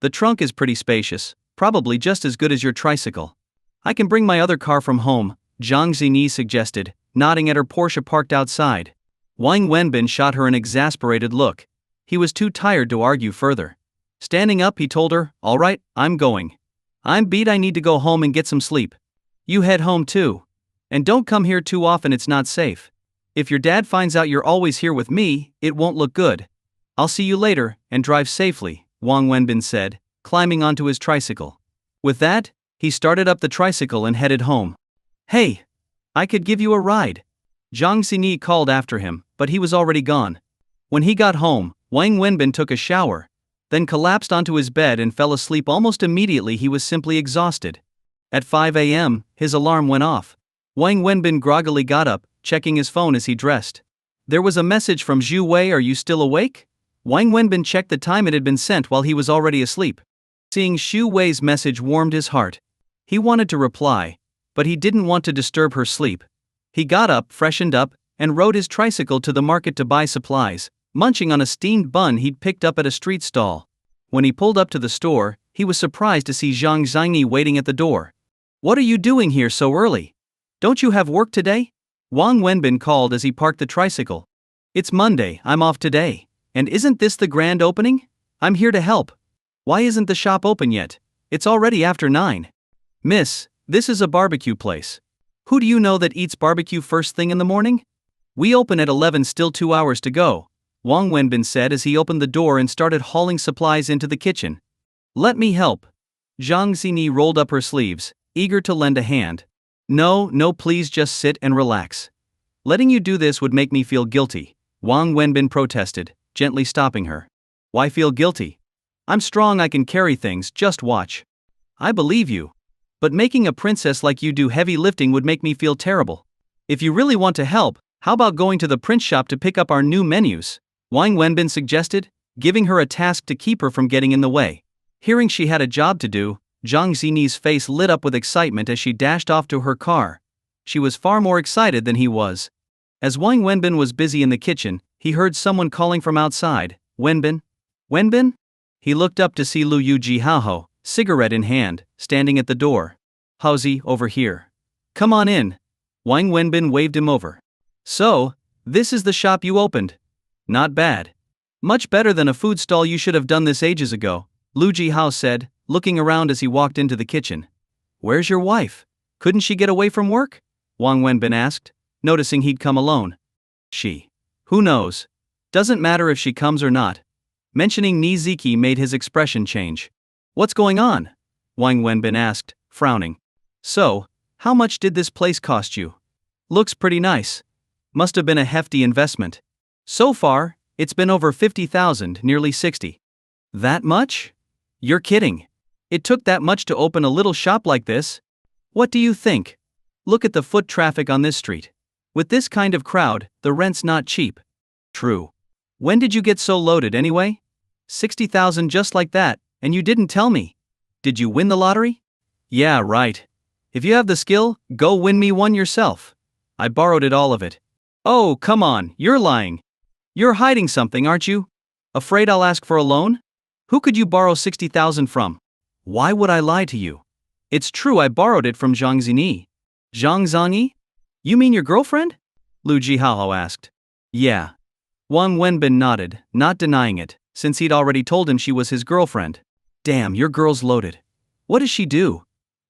The trunk is pretty spacious, probably just as good as your tricycle. I can bring my other car from home, Jang Xingi suggested, nodding at her Porsche parked outside. Wang Wenbin shot her an exasperated look. He was too tired to argue further. Standing up, he told her, all right, I'm going. I'm beat, I need to go home and get some sleep. You head home too. And don't come here too often, it's not safe. If your dad finds out you're always here with me, it won't look good. I'll see you later, and drive safely, Wang Wenbin said, climbing onto his tricycle. With that, he started up the tricycle and headed home. Hey! I could give you a ride. Jang Xingi called after him, but he was already gone. When he got home, Wang Wenbin took a shower, then collapsed onto his bed and fell asleep almost immediately. He was simply exhausted. At 5 a.m., his alarm went off. Wang Wenbin groggily got up, checking his phone as he dressed. There was a message from Zhu Wei. Are you still awake? Wang Wenbin checked the time. It had been sent while he was already asleep. Seeing Zhu Wei's message warmed his heart. He wanted to reply, but he didn't want to disturb her sleep. He got up, freshened up, and rode his tricycle to the market to buy supplies, munching on a steamed bun he'd picked up at a street stall. When he pulled up to the store, he was surprised to see Jang Xingi waiting at the door. What are you doing here so early? Don't you have work today? Wang Wenbin called as he parked the tricycle. It's Monday, I'm off today. And isn't this the grand opening? I'm here to help. Why isn't the shop open yet? It's already after 9. Miss, this is a barbecue place. Who do you know that eats barbecue first thing in the morning? We open at 11, still 2 hours to go, Wang Wenbin said as he opened the door and started hauling supplies into the kitchen. Let me help. Jang Xingi rolled up her sleeves, eager to lend a hand. No, please just sit and relax. Letting you do this would make me feel guilty, Wang Wenbin protested, gently stopping her. Why feel guilty? I'm strong, I can carry things, just watch. I believe you. but making a princess like you do heavy lifting would make me feel terrible. If you really want to help, how about going to the print shop to pick up our new menus? Wang Wenbin suggested, giving her a task to keep her from getting in the way. Hearing she had a job to do, Jang Xingi's face lit up with excitement as she dashed off to her car. She was far more excited than he was. As Wang Wenbin was busy in the kitchen, he heard someone calling from outside, "Wenbin? Wenbin?" He looked up to see Lu Yujihao, cigarette in hand, standing at the door. "How's over here? Come on in." Wang Wenbin waved him over. "So, this is the shop you opened. Not bad. Much better than a food stall. You should have done this ages ago," Lu Jihao said, looking around as he walked into the kitchen. "Where's your wife? Couldn't she get away from work?" Wang Wenbin asked, noticing he'd come alone. "She. Who knows? Doesn't matter if she comes or not." Mentioning Niziki made his expression change. "What's going on?" Wang Wenbin asked, frowning. "So, how much did this place cost you? Looks pretty nice. Must have been a hefty investment." "So far, it's been over 50,000, nearly 60. "That much? You're kidding. It took that much to open a little shop like this? What do you think? Look at the foot traffic on this street. With this kind of crowd, the rent's not cheap." "True. When did you get so loaded anyway? 60,000 just like that, and you didn't tell me. Did you win the lottery?" "Yeah, right. If you have the skill, go win me one yourself. I borrowed it, all of it." "Oh, come on, you're lying. You're hiding something, aren't you? Afraid I'll ask for a loan? Who could you borrow 60,000 from?" "Why would I lie to you? It's true, I borrowed it from Jang Xingi." "Zhang Zhangyi? You mean your girlfriend?" Lu Jihao asked. "Yeah." Wang Wenbin nodded, not denying it, since he'd already told him she was his girlfriend. "Damn, your girl's loaded. What does she do?"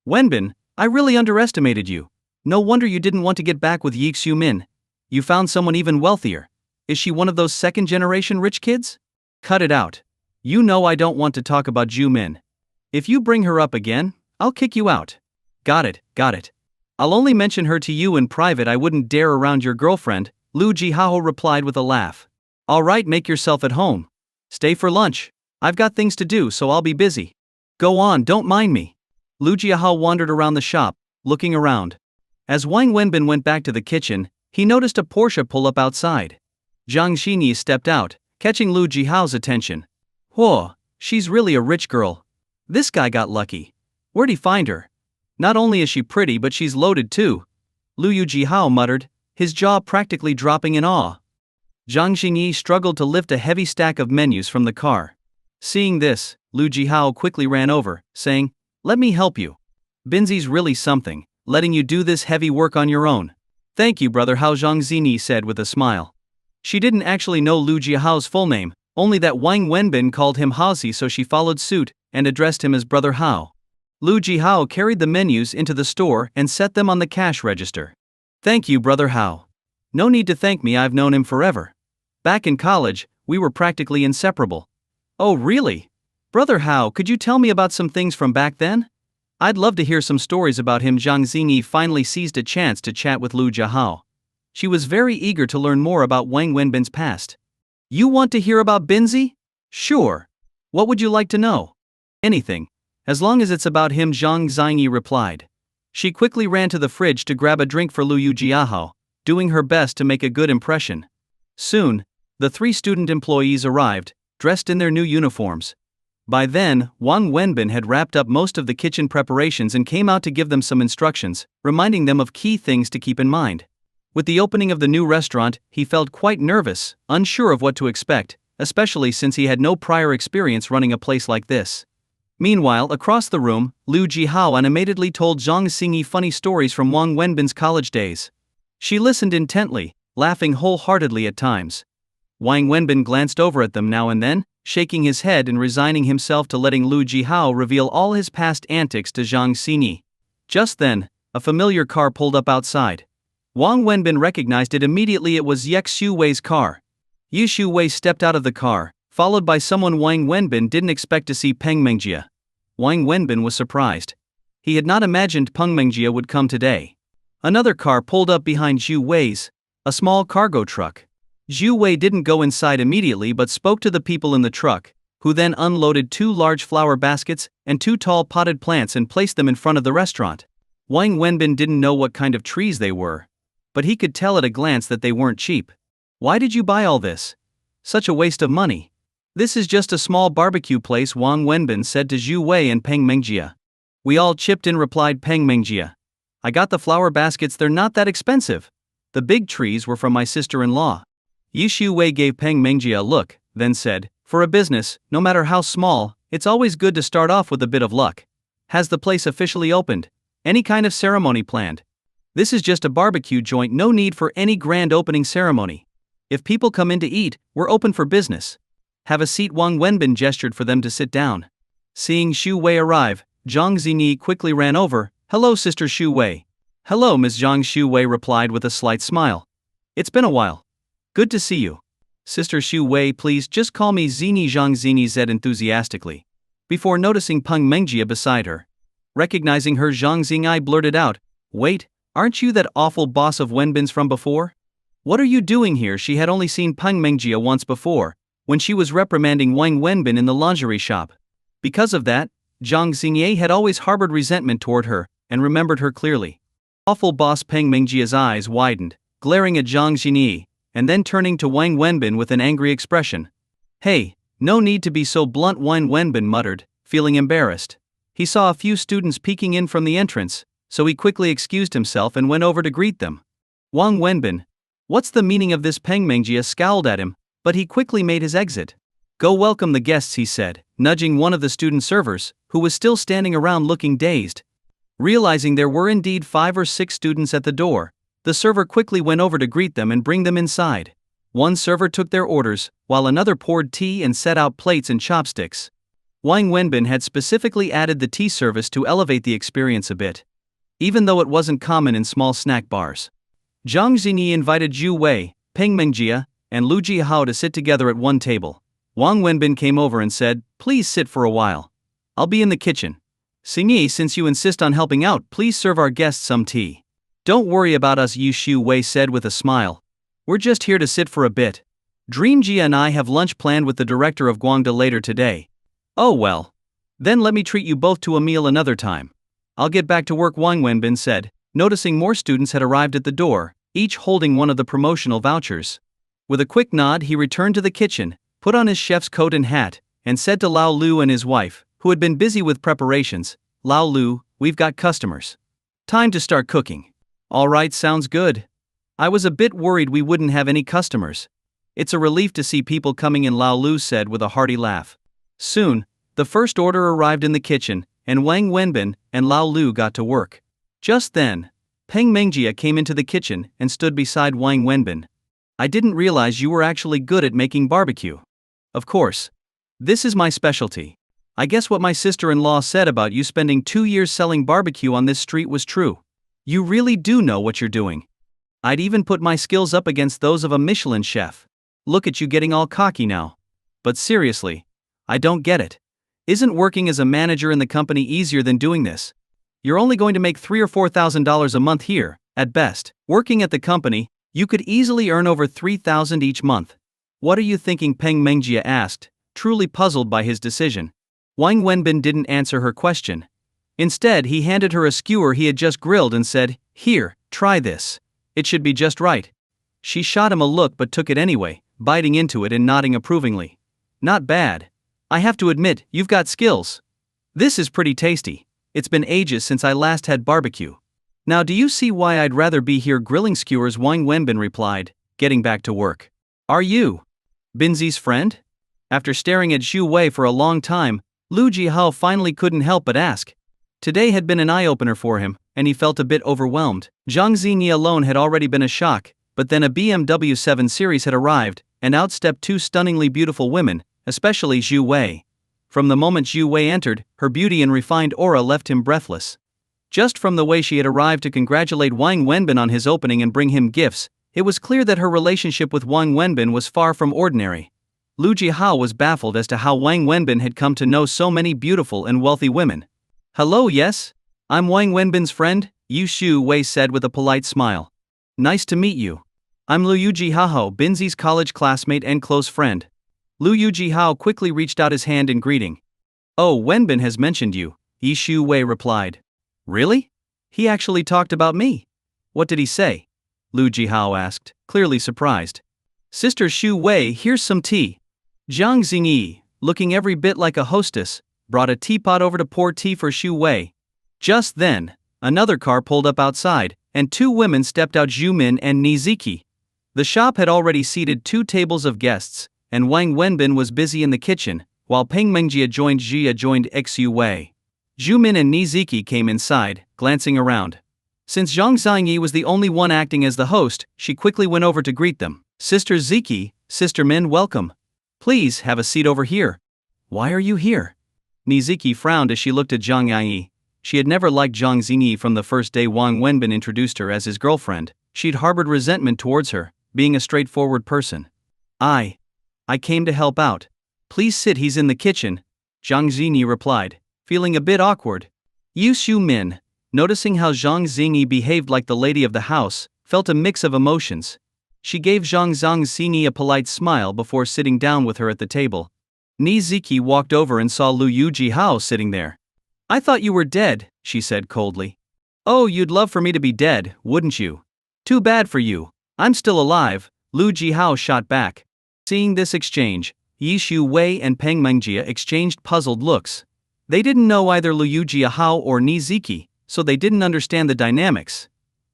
"Wenbin, I really underestimated you. No wonder you didn't want to get back with Yi Xiumin. You found someone even wealthier. Is she one of those second-generation rich kids?" "Cut it out. You know I don't want to talk about Zhu Min. If you bring her up again, I'll kick you out." Got it. I'll only mention her to you in private. I wouldn't dare around your girlfriend," Lu Jihao replied with a laugh. "All right, make yourself at home. Stay for lunch. I've got things to do, so I'll be busy." "Go on, don't mind me." Lu Jihao wandered around the shop, looking around. As Wang Wenbin went back to the kitchen, he noticed a Porsche pull up outside. Jang Xingi stepped out, catching Lu Jihao's attention. "Whoa, she's really a rich girl. This guy got lucky. Where'd he find her? Not only is she pretty, but she's loaded too," Lu Yujihao muttered, his jaw practically dropping in awe. Jang Xingi struggled to lift a heavy stack of menus from the car. Seeing this, Lu Jihao quickly ran over, saying, "Let me help you. Binzi's really something, letting you do this heavy work on your own." "Thank you, brother Hao," Zhang Xini said with a smile. She didn't actually know Lu Jihao's full name, only that Wang Wenbin called him Haozi, so she followed suit and addressed him as Brother Hao. Lu Jihao carried the menus into the store and set them on the cash register. "Thank you, Brother Hao. No need to thank me, I've known him forever. Back in college, we were practically inseparable." "Oh really? Brother Hao, could you tell me about some things from back then? I'd love to hear some stories about him." Zhang Xingi finally seized a chance to chat with Lu Jihao. She was very eager to learn more about Wang Wenbin's past. "You want to hear about Binzi? Sure. What would you like to know?" "Anything. As long as it's about him," Zhang Xingi replied. She quickly ran to the fridge to grab a drink for Lu Yujiahao, doing her best to make a good impression. Soon, the 3 student employees arrived, dressed in their new uniforms. By then, Wang Wenbin had wrapped up most of the kitchen preparations and came out to give them some instructions, reminding them of key things to keep in mind. With the opening of the new restaurant, he felt quite nervous, unsure of what to expect, especially since he had no prior experience running a place like this. Meanwhile, across the room, Lu Jihao animatedly told Zhang Xingi funny stories from Wang Wenbin's college days. She listened intently, laughing wholeheartedly at times. Wang Wenbin glanced over at them now and then, shaking his head and resigning himself to letting Lu Jihao reveal all his past antics to Zhang Xingi. Just then, a familiar car pulled up outside. Wang Wenbin recognized it immediately. It was Ye Xiuwei's car. Ye Xiuwei stepped out of the car, followed by someone Wang Wenbin didn't expect to see: Peng Mengjie. Wang Wenbin was surprised. He had not imagined Peng Mengjie would come today. Another car pulled up behind Zhu Wei's, a small cargo truck. Zhu Wei didn't go inside immediately but spoke to the people in the truck, who then unloaded 2 large flower baskets and 2 tall potted plants and placed them in front of the restaurant. Wang Wenbin didn't know what kind of trees they were, but he could tell at a glance that they weren't cheap. Why did you buy all this? Such a waste of money. This is just a small barbecue place, Wang Wenbin said to Zhu Wei and Peng Mengjia. We all chipped in, replied Peng Mengjia. I got the flower baskets, they're not that expensive. The big trees were from my sister-in-law. Zhu Wei gave Peng Mengjia a look, then said, for a business, no matter how small, it's always good to start off with a bit of luck. Has the place officially opened? Any kind of ceremony planned? This is just a barbecue joint, no need for any grand opening ceremony. If people come in to eat, we're open for business. Have a seat. Wang Wenbin gestured for them to sit down. Seeing Zhu Wei arrive, Jang Xingi quickly ran over. Hello, Sister Zhu Wei. Hello, Ms. Zhang. Zhu Wei replied with a slight smile. It's been a while. Good to see you. Sister Zhu Wei, please just call me Xingi. Zhang Xingi said enthusiastically. Before noticing Peng Mengjia beside her. Recognizing her, Zhang Xingi blurted out, wait, aren't you that awful boss of Wenbin's from before? What are you doing here? She had only seen Peng Mengjia once before, when she was reprimanding Wang Wenbin in the lingerie shop. Because of that, Zhang Xingi had always harbored resentment toward her, and remembered her clearly. Awful boss. Peng Mengjia's eyes widened, glaring at Zhang Xingi, and then turning to Wang Wenbin with an angry expression. Hey, no need to be so blunt, Wang Wenbin muttered, feeling embarrassed. He saw a few students peeking in from the entrance, so he quickly excused himself and went over to greet them. Wang Wenbin, what's the meaning of this? Peng Mengjia scowled at him, but he quickly made his exit. Go welcome the guests, he said, nudging one of the student servers, who was still standing around looking dazed. Realizing there were indeed 5 or 6 students at the door, the server quickly went over to greet them and bring them inside. One server took their orders, while another poured tea and set out plates and chopsticks. Wang Wenbin had specifically added the tea service to elevate the experience a bit, even though it wasn't common in small snack bars. Zhang Xinyi invited Zhu Wei, Peng Mengjia, and Lu Jihao to sit together at one table. Wang Wenbin came over and said, please sit for a while. I'll be in the kitchen. Xinyi, since you insist on helping out, please serve our guests some tea. Don't worry about us, Zhu Wei said with a smile. We're just here to sit for a bit. Dream Jia and I have lunch planned with the director of Guangda later today. Oh well. Then let me treat you both to a meal another time. I'll get back to work, Wang Wenbin said, noticing more students had arrived at the door, each holding one of the promotional vouchers. With a quick nod, he returned to the kitchen, put on his chef's coat and hat, and said to Lao Lu and his wife, who had been busy with preparations, Lao Lu, we've got customers. Time to start cooking. All right, sounds good. I was a bit worried we wouldn't have any customers. It's a relief to see people coming in, Lao Lu said with a hearty laugh. Soon, the first order arrived in the kitchen, and Wang Wenbin and Lao Lu got to work. Just then, Peng Mengjia came into the kitchen and stood beside Wang Wenbin. I didn't realize you were actually good at making barbecue. Of course. This is my specialty. I guess what my sister-in-law said about you spending 2 years selling barbecue on this street was true. You really do know what you're doing. I'd even put my skills up against those of a Michelin chef. Look at you getting all cocky now. But seriously, I don't get it. Isn't working as a manager in the company easier than doing this? You're only going to make $3,000 or $4,000 a month here, at best. Working at the company, you could easily earn over $3,000 each month. What are you thinking? Peng Mengjia asked, truly puzzled by his decision. Wang Wenbin didn't answer her question. Instead, he handed her a skewer he had just grilled and said, here, try this. It should be just right. She shot him a look but took it anyway, biting into it and nodding approvingly. Not bad. I have to admit, you've got skills. This is pretty tasty. It's been ages since I last had barbecue. Now do you see why I'd rather be here grilling skewers? Wang Wenbin replied, getting back to work. Are you Binzi's friend? After staring at Zhu Wei for a long time, Lu Jihao finally couldn't help but ask. Today had been an eye-opener for him, and he felt a bit overwhelmed. Zhang Xinyi alone had already been a shock, but then a BMW 7 Series had arrived, and out stepped 2 stunningly beautiful women, especially Zhu Wei. From the moment Zhu Wei entered, her beauty and refined aura left him breathless. Just from the way she had arrived to congratulate Wang Wenbin on his opening and bring him gifts, it was clear that her relationship with Wang Wenbin was far from ordinary. Lu Jihao was baffled as to how Wang Wenbin had come to know so many beautiful and wealthy women. Hello, yes? I'm Wang Wenbin's friend, Zhu Wei said with a polite smile. Nice to meet you. I'm Lu Jihao, Binzi's college classmate and close friend. Lu Yujihao quickly reached out his hand in greeting. Oh, Wenbin has mentioned you, Yi Shu Wei replied. Really? He actually talked about me? What did he say? Lu Jihao asked, clearly surprised. Sister Shu Wei, here's some tea. Jang Xingi, looking every bit like a hostess, brought a teapot over to pour tea for Shu Wei. Just then, another car pulled up outside, and two women stepped out, Zhumin and Niziki. The shop had already seated 2 tables of guests, and Wang Wenbin was busy in the kitchen, while Peng Mengjia joined Xu Wei. Zhumin and Niziki came inside, glancing around. Since Jang Xingi was the only one acting as the host, she quickly went over to greet them. Sister Ziki, Sister Min, welcome. Please have a seat over here. Why are you here? Niziki frowned as she looked at Zhang Yi. She had never liked Jang Xingi from the first day Wang Wenbin introduced her as his girlfriend. She'd harbored resentment towards her, being a straightforward person. I came to help out. Please sit, he's in the kitchen, Zhang Xingi replied, feeling a bit awkward. Yu Shu Min, noticing how Zhang Xingi behaved like the lady of the house, felt a mix of emotions. She gave Zhang Xingi a polite smile before sitting down with her at the table. Niziki walked over and saw Lu Yujihao sitting there. I thought you were dead, she said coldly. Oh, you'd love for me to be dead, wouldn't you? Too bad for you. I'm still alive, Lu Jihao shot back. Seeing this exchange, Yi Shu Wei and Peng Mengjia exchanged puzzled looks. They didn't know either Lu Yujihao or Niziki, so they didn't understand the dynamics.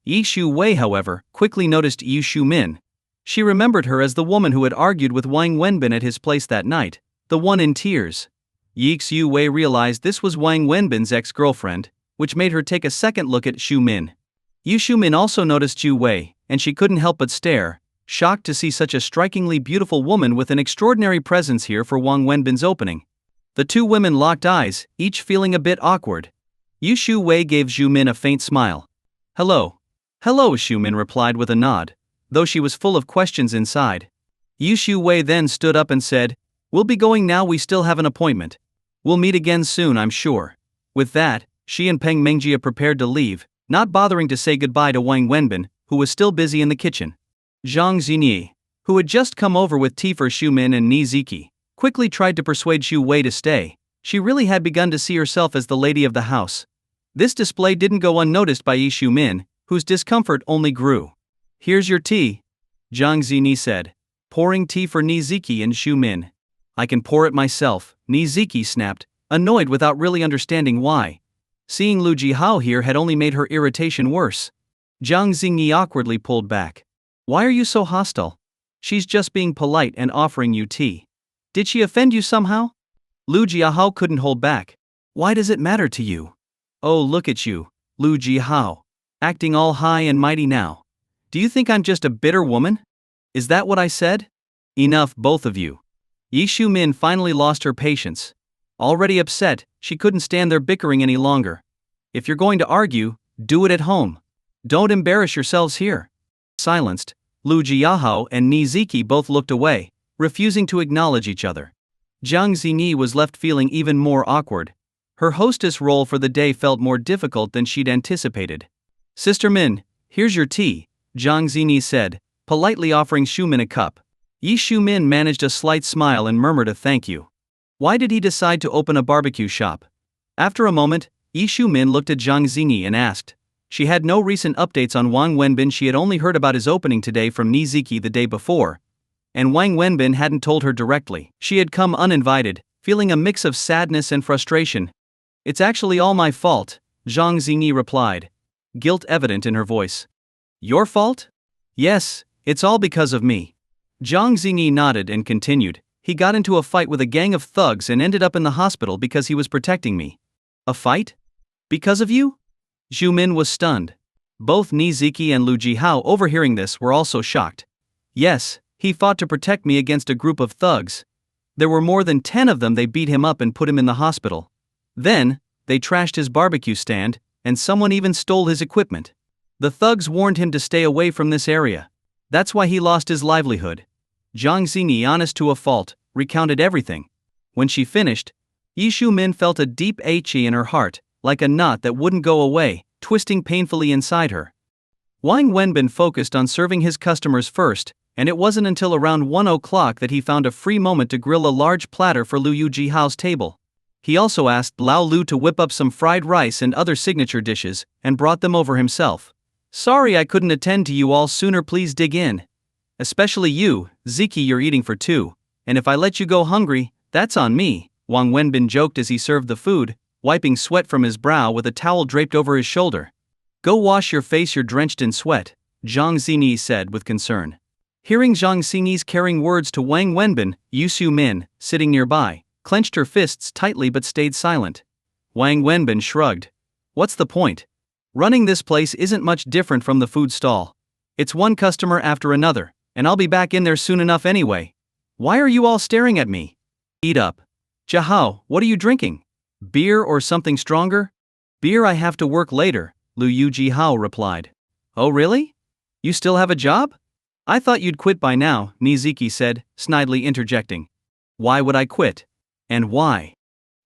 Yi Shu Wei, however, quickly noticed Yu Shu Min. She remembered her as the woman who had argued with Wang Wenbin at his place that night, the one in tears. Yi Shu Wei realized this was Wang Wenbin's ex-girlfriend, which made her take a second look at Shu Min. Yu Shu Min also noticed Shu Wei, and she couldn't help but stare, shocked to see such a strikingly beautiful woman with an extraordinary presence here for Wang Wenbin's opening. The two women locked eyes, each feeling a bit awkward. Yu Shu Wei gave Zhu Min a faint smile. Hello. Hello, Shu Min replied with a nod, though she was full of questions inside. Yu Shu Wei then stood up and said, We'll be going now, we still have an appointment. We'll meet again soon, I'm sure. With that, she and Peng Mengjia prepared to leave, not bothering to say goodbye to Wang Wenbin, who was still busy in the kitchen. Zhang Xinyi, who had just come over with tea for Shu Min and Niziki, quickly tried to persuade Shu Wei to stay. She really had begun to see herself as the lady of the house. This display didn't go unnoticed by Yi Shu Min, whose discomfort only grew. Here's your tea, Zhang Xinyi said, pouring tea for Niziki and Shu Min. I can pour it myself, Niziki snapped, annoyed without really understanding why. Seeing Lu Jihao here had only made her irritation worse. Zhang Xinyi awkwardly pulled back. Why are you so hostile? She's just being polite and offering you tea. Did she offend you somehow? Lu Jihao couldn't hold back. Why does it matter to you? Oh, look at you, Lu Jihao. Acting all high and mighty now. Do you think I'm just a bitter woman? Is that what I said? Enough, both of you. Yi Shu Min finally lost her patience. Already upset, she couldn't stand their bickering any longer. If you're going to argue, do it at home. Don't embarrass yourselves here. Silenced, Lu Jihao and Niziki both looked away, refusing to acknowledge each other. Zhang Xinyi was left feeling even more awkward. Her hostess role for the day felt more difficult than she'd anticipated. Sister Min, here's your tea, Zhang Xinyi said, politely offering Shu Min a cup. Yi Shu Min managed a slight smile and murmured a thank you. Why did he decide to open a barbecue shop? After a moment, Yi Shu Min looked at Zhang Xinyi and asked. She had no recent updates on Wang Wenbin. She had only heard about his opening today from Niziki the day before. And Wang Wenbin hadn't told her directly. She had come uninvited, feeling a mix of sadness and frustration. It's actually all my fault, Zhang Xinyi replied, guilt evident in her voice. Your fault? Yes, it's all because of me. Zhang Xinyi nodded and continued. He got into a fight with a gang of thugs and ended up in the hospital because he was protecting me. A fight? Because of you? Zhu Min was stunned. Both Niziki and Lu Jihao, overhearing this, were also shocked. Yes, he fought to protect me against a group of thugs. There were more than 10 of them. They beat him up and put him in the hospital. Then, they trashed his barbecue stand, and someone even stole his equipment. The thugs warned him to stay away from this area. That's why he lost his livelihood. Zhang Xinyi, honest to a fault, recounted everything. When she finished, Yi Shu Min felt a deep ache in her heart, like a knot that wouldn't go away, twisting painfully inside her. Wang Wenbin focused on serving his customers first, and it wasn't until around 1 o'clock that he found a free moment to grill a large platter for Liu Jihao's table. He also asked Lao Lu to whip up some fried rice and other signature dishes, and brought them over himself. Sorry I couldn't attend to you all sooner, please dig in. Especially you, Ziki, you're eating for two, and if I let you go hungry, that's on me, Wang Wenbin joked as he served the food, wiping sweat from his brow with a towel draped over his shoulder. Go wash your face, you're drenched in sweat, Jang Xingi said with concern. Hearing Jang Xingi's caring words to Wang Wenbin, Yu Xiumin, sitting nearby, clenched her fists tightly but stayed silent. Wang Wenbin shrugged. What's the point? Running this place isn't much different from the food stall. It's one customer after another, and I'll be back in there soon enough anyway. Why are you all staring at me? Eat up. Jahao, what are you drinking? Beer or something stronger? Beer, I have to work later, Liu Jihao replied. Oh really? You still have a job? I thought you'd quit by now, Niziki said, snidely interjecting. Why would I quit? And why?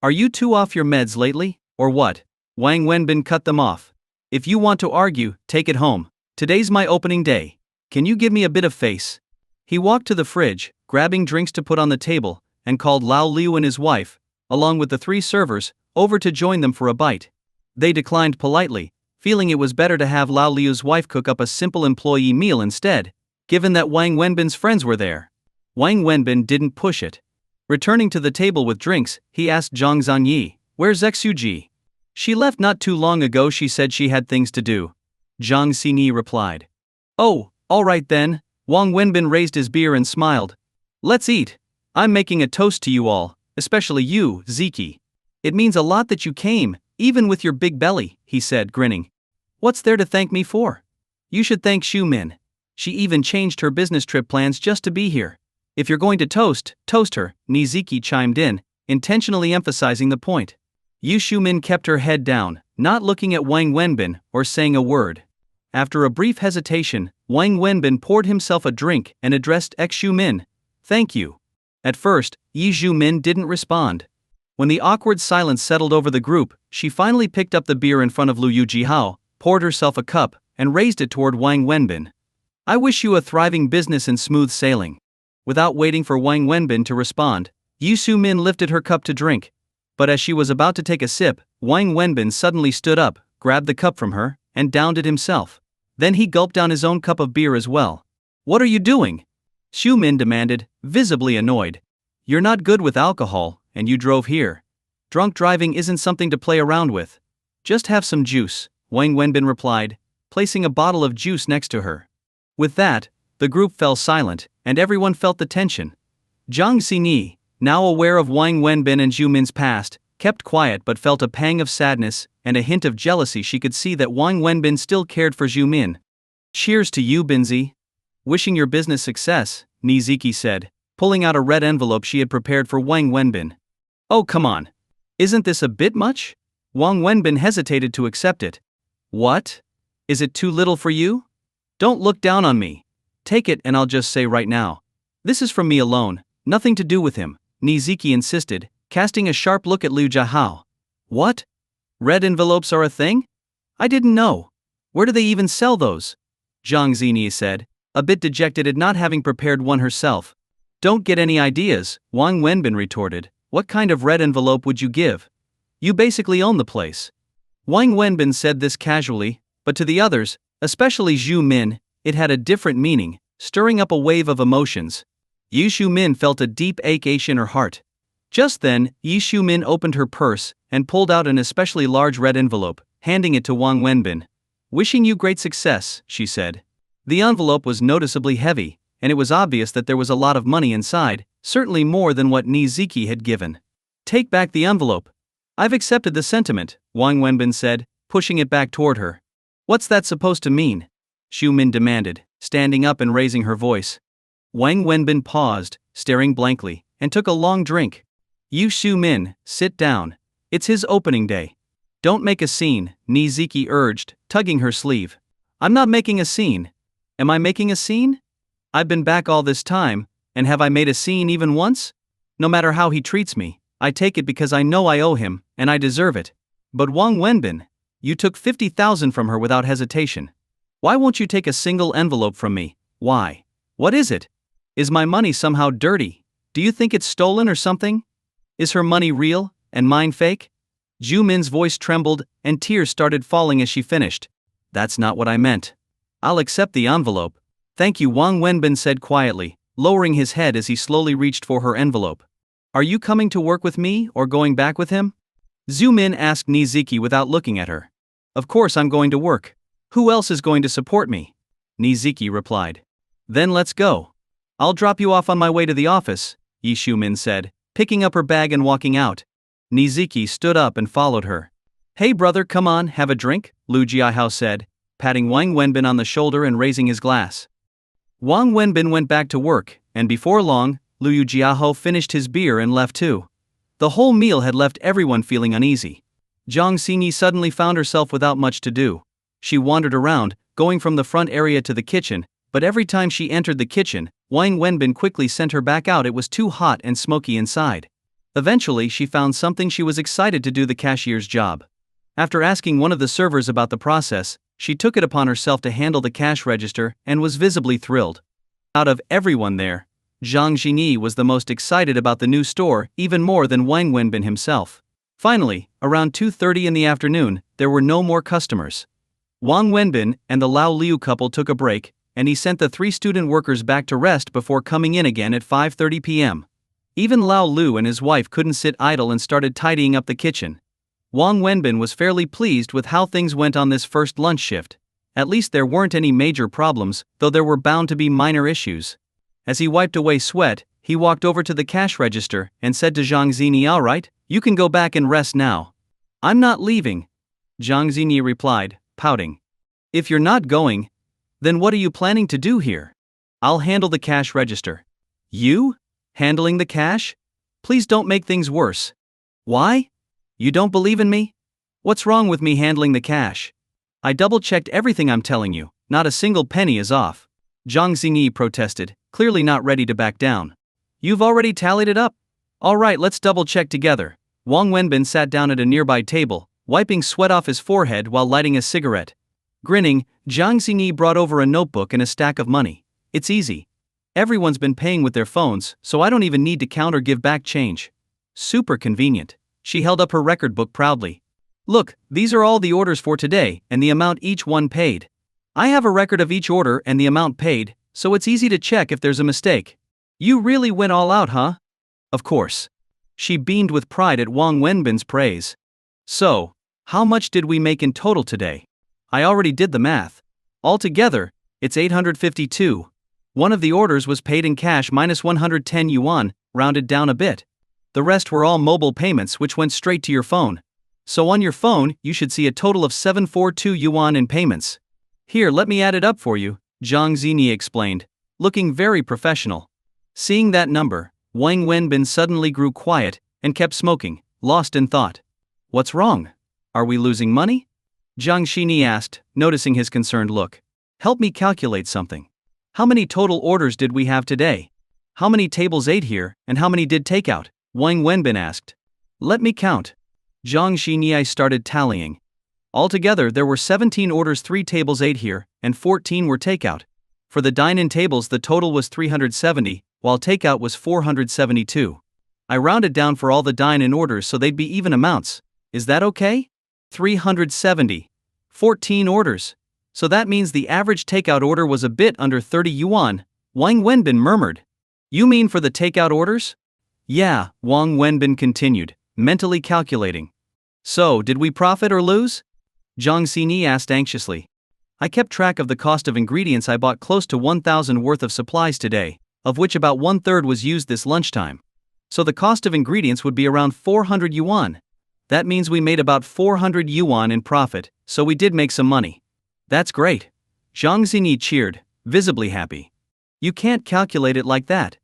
Are you two off your meds lately, or what? Wang Wenbin cut them off. If you want to argue, take it home. Today's my opening day. Can you give me a bit of face? He walked to the fridge, grabbing drinks to put on the table, and called Lao Liu and his wife, along with the 3 servers, over to join them for a bite. They declined politely, feeling it was better to have Lao Liu's wife cook up a simple employee meal instead, given that Wang Wenbin's friends were there. Wang Wenbin didn't push it. Returning to the table with drinks, he asked Zhang Zhangyi, where's Xuji? She left not too long ago, she said she had things to do. Zhang Xingi replied. Oh, alright then, Wang Wenbin raised his beer and smiled. Let's eat. I'm making a toast to you all, especially you, Ziki. It means a lot that you came, even with your big belly, he said, grinning. What's there to thank me for? You should thank Xiumin. She even changed her business trip plans just to be here. If you're going to toast her, Niziki chimed in, intentionally emphasizing the point. Yu Xiumin kept her head down, not looking at Wang Wenbin or saying a word. After a brief hesitation, Wang Wenbin poured himself a drink and addressed Xiumin. Thank you. At first, Yi Xiumin didn't respond. When the awkward silence settled over the group, she finally picked up the beer in front of Liu Jihao, poured herself a cup, and raised it toward Wang Wenbin. I wish you a thriving business and smooth sailing. Without waiting for Wang Wenbin to respond, Yu Xiumin lifted her cup to drink. But as she was about to take a sip, Wang Wenbin suddenly stood up, grabbed the cup from her, and downed it himself. Then he gulped down his own cup of beer as well. What are you doing? Xiumin demanded, visibly annoyed. You're not good with alcohol, and you drove here. Drunk driving isn't something to play around with. Just have some juice, Wang Wenbin replied, placing a bottle of juice next to her. With that, the group fell silent, and everyone felt the tension. Zhang Xinyi, now aware of Wang Wenbin and Xiumin's past, kept quiet but felt a pang of sadness and a hint of jealousy. She could see that Wang Wenbin still cared for Xiumin. Cheers to you, Binzi. Wishing your business success, Niziki said, pulling out a red envelope she had prepared for Wang Wenbin. Oh come on. Isn't this a bit much? Wang Wenbin hesitated to accept it. What? Is it too little for you? Don't look down on me. Take it, and I'll just say right now. This is from me alone, nothing to do with him, Niziki insisted, casting a sharp look at Liu Jihao. What? Red envelopes are a thing? I didn't know. Where do they even sell those? Zhang Xinyi said, a bit dejected at not having prepared one herself. Don't get any ideas, Wang Wenbin retorted. What kind of red envelope would you give? You basically own the place. Wang Wenbin said this casually, but to the others, especially Zhu Min, it had a different meaning, stirring up a wave of emotions. Yu Xiumin felt a deep ache in her heart. Just then, Yi Xiumin opened her purse and pulled out an especially large red envelope, handing it to Wang Wenbin. Wishing you great success, she said. The envelope was noticeably heavy, and it was obvious that there was a lot of money inside, certainly more than what Niziki had given. Take back the envelope. I've accepted the sentiment, Wang Wenbin said, pushing it back toward her. What's that supposed to mean? Xiumin demanded, standing up and raising her voice. Wang Wenbin paused, staring blankly, and took a long drink. Yu Xiumin, sit down. It's his opening day. Don't make a scene, Niziki urged, tugging her sleeve. I'm not making a scene. Am I making a scene? I've been back all this time, and have I made a scene even once? No matter how he treats me, I take it because I know I owe him, and I deserve it. But Wang Wenbin, you took 50,000 from her without hesitation. Why won't you take a single envelope from me? Why? What is it? Is my money somehow dirty? Do you think it's stolen or something? Is her money real, and mine fake? Ju Min's voice trembled, and tears started falling as she finished. That's not what I meant. I'll accept the envelope. Thank you, Wang Wenbin said quietly, lowering his head as he slowly reached for her envelope. Are you coming to work with me or going back with him? Zhu Min asked Niziki without looking at her. Of course I'm going to work. Who else is going to support me? Niziki replied. Then let's go. I'll drop you off on my way to the office, Yi Shumin said, picking up her bag and walking out. Niziki stood up and followed her. Hey brother, come on, have a drink, Lu Jiahao said, patting Wang Wenbin on the shoulder and raising his glass. Wang Wenbin went back to work, and before long, Lu Jiahao finished his beer and left too. The whole meal had left everyone feeling uneasy. Jang Xingi suddenly found herself without much to do. She wandered around, going from the front area to the kitchen, but every time she entered the kitchen, Wang Wenbin quickly sent her back out. It was too hot and smoky inside. Eventually she found something. She was excited to do the cashier's job. After asking one of the servers about the process, she took it upon herself to handle the cash register and was visibly thrilled. Out of everyone there, Jang Xingi was the most excited about the new store, even more than Wang Wenbin himself. Finally, around 2:30 in the afternoon, there were no more customers. Wang Wenbin and the Lao Liu couple took a break, and he sent the 3 student workers back to rest before coming in again at 5:30 p.m. Even Lao Lu and his wife couldn't sit idle and started tidying up the kitchen. Wang Wenbin was fairly pleased with how things went on this first lunch shift. At least there weren't any major problems, though there were bound to be minor issues. As he wiped away sweat, he walked over to the cash register and said to Zhang Xinyi, "All right, you can go back and rest now." "I'm not leaving," Zhang Xinyi replied, pouting. "If you're not going, then what are you planning to do here?" "I'll handle the cash register." "You? Handling the cash? Please don't make things worse." "Why? You don't believe in me? What's wrong with me handling the cash? I double-checked everything. I'm telling you, not a single penny is off," Zhang Xinyi protested, clearly not ready to back down. "You've already tallied it up? All right, let's double-check together." Wang Wenbin sat down at a nearby table, wiping sweat off his forehead while lighting a cigarette. Grinning, Zhang Xinyi brought over a notebook and a stack of money. "It's easy. Everyone's been paying with their phones, so I don't even need to count or give back change. Super convenient." She held up her record book proudly. "Look, these are all the orders for today and the amount each one paid. I have a record of each order and the amount paid, so it's easy to check if there's a mistake." "You really went all out, huh?" "Of course." She beamed with pride at Wang Wenbin's praise. "So, how much did we make in total today?" "I already did the math. Altogether, it's 852. One of the orders was paid in cash minus 110 yuan, rounded down a bit. The rest were all mobile payments which went straight to your phone. So on your phone, you should see a total of 742 yuan in payments. Here, let me add it up for you," Zhang Xinyi explained, looking very professional. Seeing that number, Wang Wenbin suddenly grew quiet and kept smoking, lost in thought. "What's wrong? Are we losing money?" Zhang Xinyi asked, noticing his concerned look. "Help me calculate something. How many total orders did we have today? How many tables ate here, and how many did takeout?" Wang Wenbin asked. "Let me count." Zhang Xinyi started tallying. Altogether there were 17 orders. 3 tables ate here, and 14 were takeout. For the dine-in tables the total was 370, while takeout was 472. I rounded down for all the dine-in orders so they'd be even amounts. Is that okay? 370. 14 orders. So that means the average takeout order was a bit under 30 yuan, Wang Wenbin murmured. "You mean for the takeout orders?" "Yeah," Wang Wenbin continued, mentally calculating. "So, did we profit or lose?" Zhang Xinyi asked anxiously. "I kept track of the cost of ingredients. I bought close to 1,000 worth of supplies today, of which about 1/3 was used this lunchtime. So the cost of ingredients would be around 400 yuan. That means we made about 400 yuan in profit, so we did make some money." "That's great." Zhang Xinyi cheered, visibly happy. "You can't calculate it like that.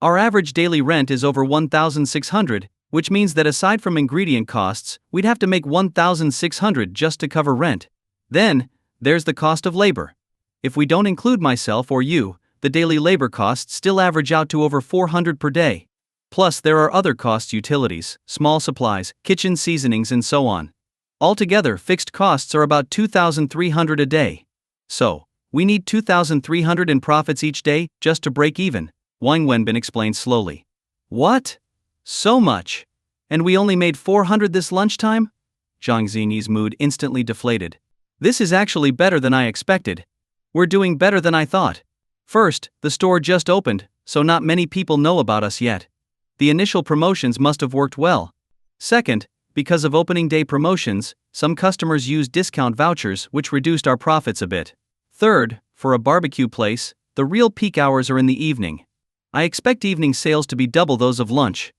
Our average daily rent is over 1,600, which means that aside from ingredient costs, we'd have to make 1,600 just to cover rent. Then, there's the cost of labor. If we don't include myself or you, the daily labor costs still average out to over 400 per day. Plus there are other costs: utilities, small supplies, kitchen seasonings and so on. Altogether fixed costs are about 2,300 a day. So, We need 2,300 in profits each day, just to break even, Wang Wenbin explained slowly. What? So much? And we only made 400 this lunchtime? Jang Xingi's mood instantly deflated. This is actually better than I expected. We're doing better than I thought. First, the store just opened, so not many people know about us yet. The initial promotions must have worked well. Second, because of opening day promotions, some customers used discount vouchers which reduced our profits a bit. Third, for a barbecue place, the real peak hours are in the evening. I expect evening sales to be double those of lunch.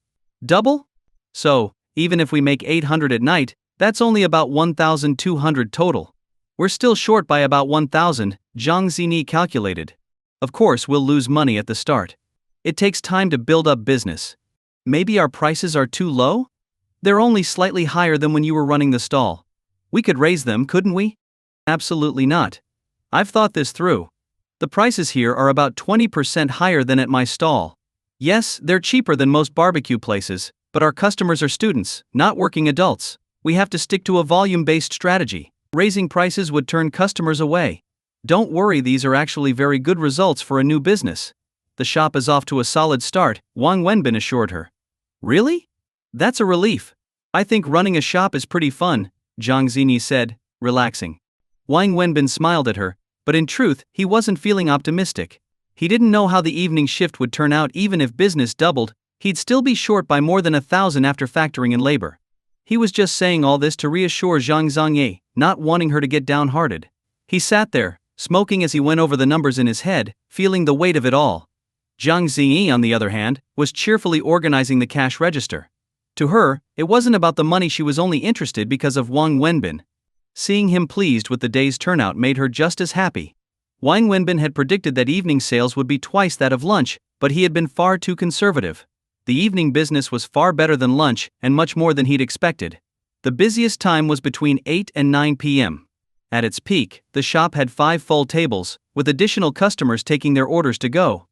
Double? So, even if we make 800 at night, that's only about 1,200 total. We're still short by about 1,000, Jang Xingi calculated. Of course, we'll lose money at the start. It takes time to build up business. Maybe our prices are too low? They're only slightly higher than when you were running the stall. We could raise them, couldn't we? Absolutely not. I've thought this through. The prices here are about 20% higher than at my stall. Yes, they're cheaper than most barbecue places, but our customers are students, not working adults. We have to stick to a volume-based strategy. Raising prices would turn customers away. Don't worry, these are actually very good results for a new business. The shop is off to a solid start, Wang Wenbin assured her. Really? That's a relief. I think running a shop is pretty fun, Jang Xingi said, relaxing. Wang Wenbin smiled at her, but in truth, he wasn't feeling optimistic. He didn't know how the evening shift would turn out. Even if business doubled, he'd still be short by more than 1,000 after factoring in labor. He was just saying all this to reassure Jang Xingi, not wanting her to get downhearted. He sat there, smoking as he went over the numbers in his head, feeling the weight of it all. Jang Xingi, on the other hand, was cheerfully organizing the cash register. To her, it wasn't about the money, she was only interested because of Wang Wenbin. Seeing him pleased with the day's turnout made her just as happy. Wang Wenbin had predicted that evening sales would be twice that of lunch, but he had been far too conservative. The evening business was far better than lunch and much more than he'd expected. The busiest time was between 8 and 9 p.m. At its peak, the shop had 5 full tables, with additional customers taking their orders to go.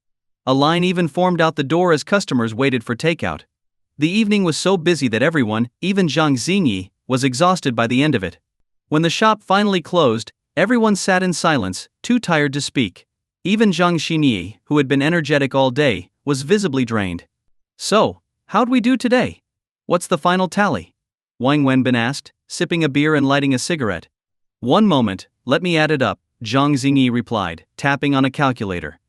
A line even formed out the door as customers waited for takeout. The evening was so busy that everyone, even Jang Xingi, was exhausted by the end of it. When the shop finally closed, everyone sat in silence, too tired to speak. Even Jang Xingi, who had been energetic all day, was visibly drained. So, how'd we do today? What's the final tally? Wang Wenbin asked, sipping a beer and lighting a cigarette. One moment, let me add it up, Jang Xingi replied, tapping on a calculator.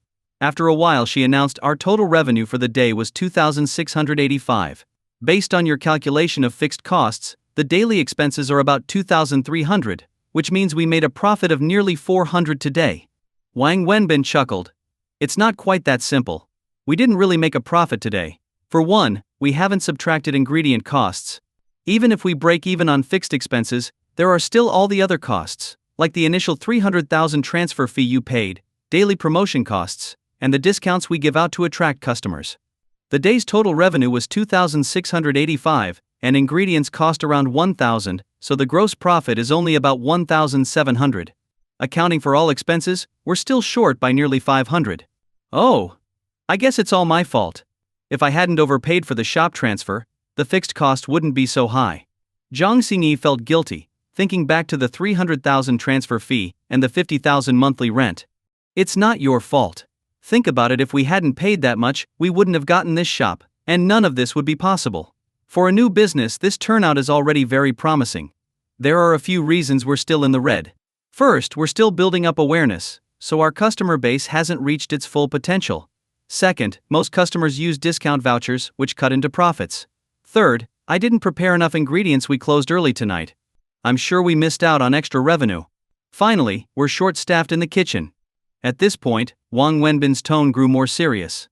After a while she announced our total revenue for the day was 2,685. Based on your calculation of fixed costs, the daily expenses are about 2,300, which means we made a profit of nearly 400 today. Wang Wenbin chuckled. It's not quite that simple. We didn't really make a profit today. For one, we haven't subtracted ingredient costs. Even if we break even on fixed expenses, there are still all the other costs, like the initial 300,000 transfer fee you paid, daily promotion costs, and the discounts we give out to attract customers. The day's total revenue was 2,685, and ingredients cost around 1,000, so the gross profit is only about 1,700. Accounting for all expenses, we're still short by nearly 500. Oh, I guess it's all my fault. If I hadn't overpaid for the shop transfer, the fixed cost wouldn't be so high. Jang Xingi felt guilty, thinking back to the 300,000 transfer fee and the 50,000 monthly rent. It's not your fault. Think about it, if we hadn't paid that much, we wouldn't have gotten this shop, and none of this would be possible. For a new business, this turnout is already very promising. There are a few reasons we're still in the red. First, we're still building up awareness, so our customer base hasn't reached its full potential. Second, most customers use discount vouchers, which cut into profits. Third, I didn't prepare enough ingredients, we closed early tonight. I'm sure we missed out on extra revenue. Finally, we're short-staffed in the kitchen. At this point, Wang Wenbin's tone grew more serious.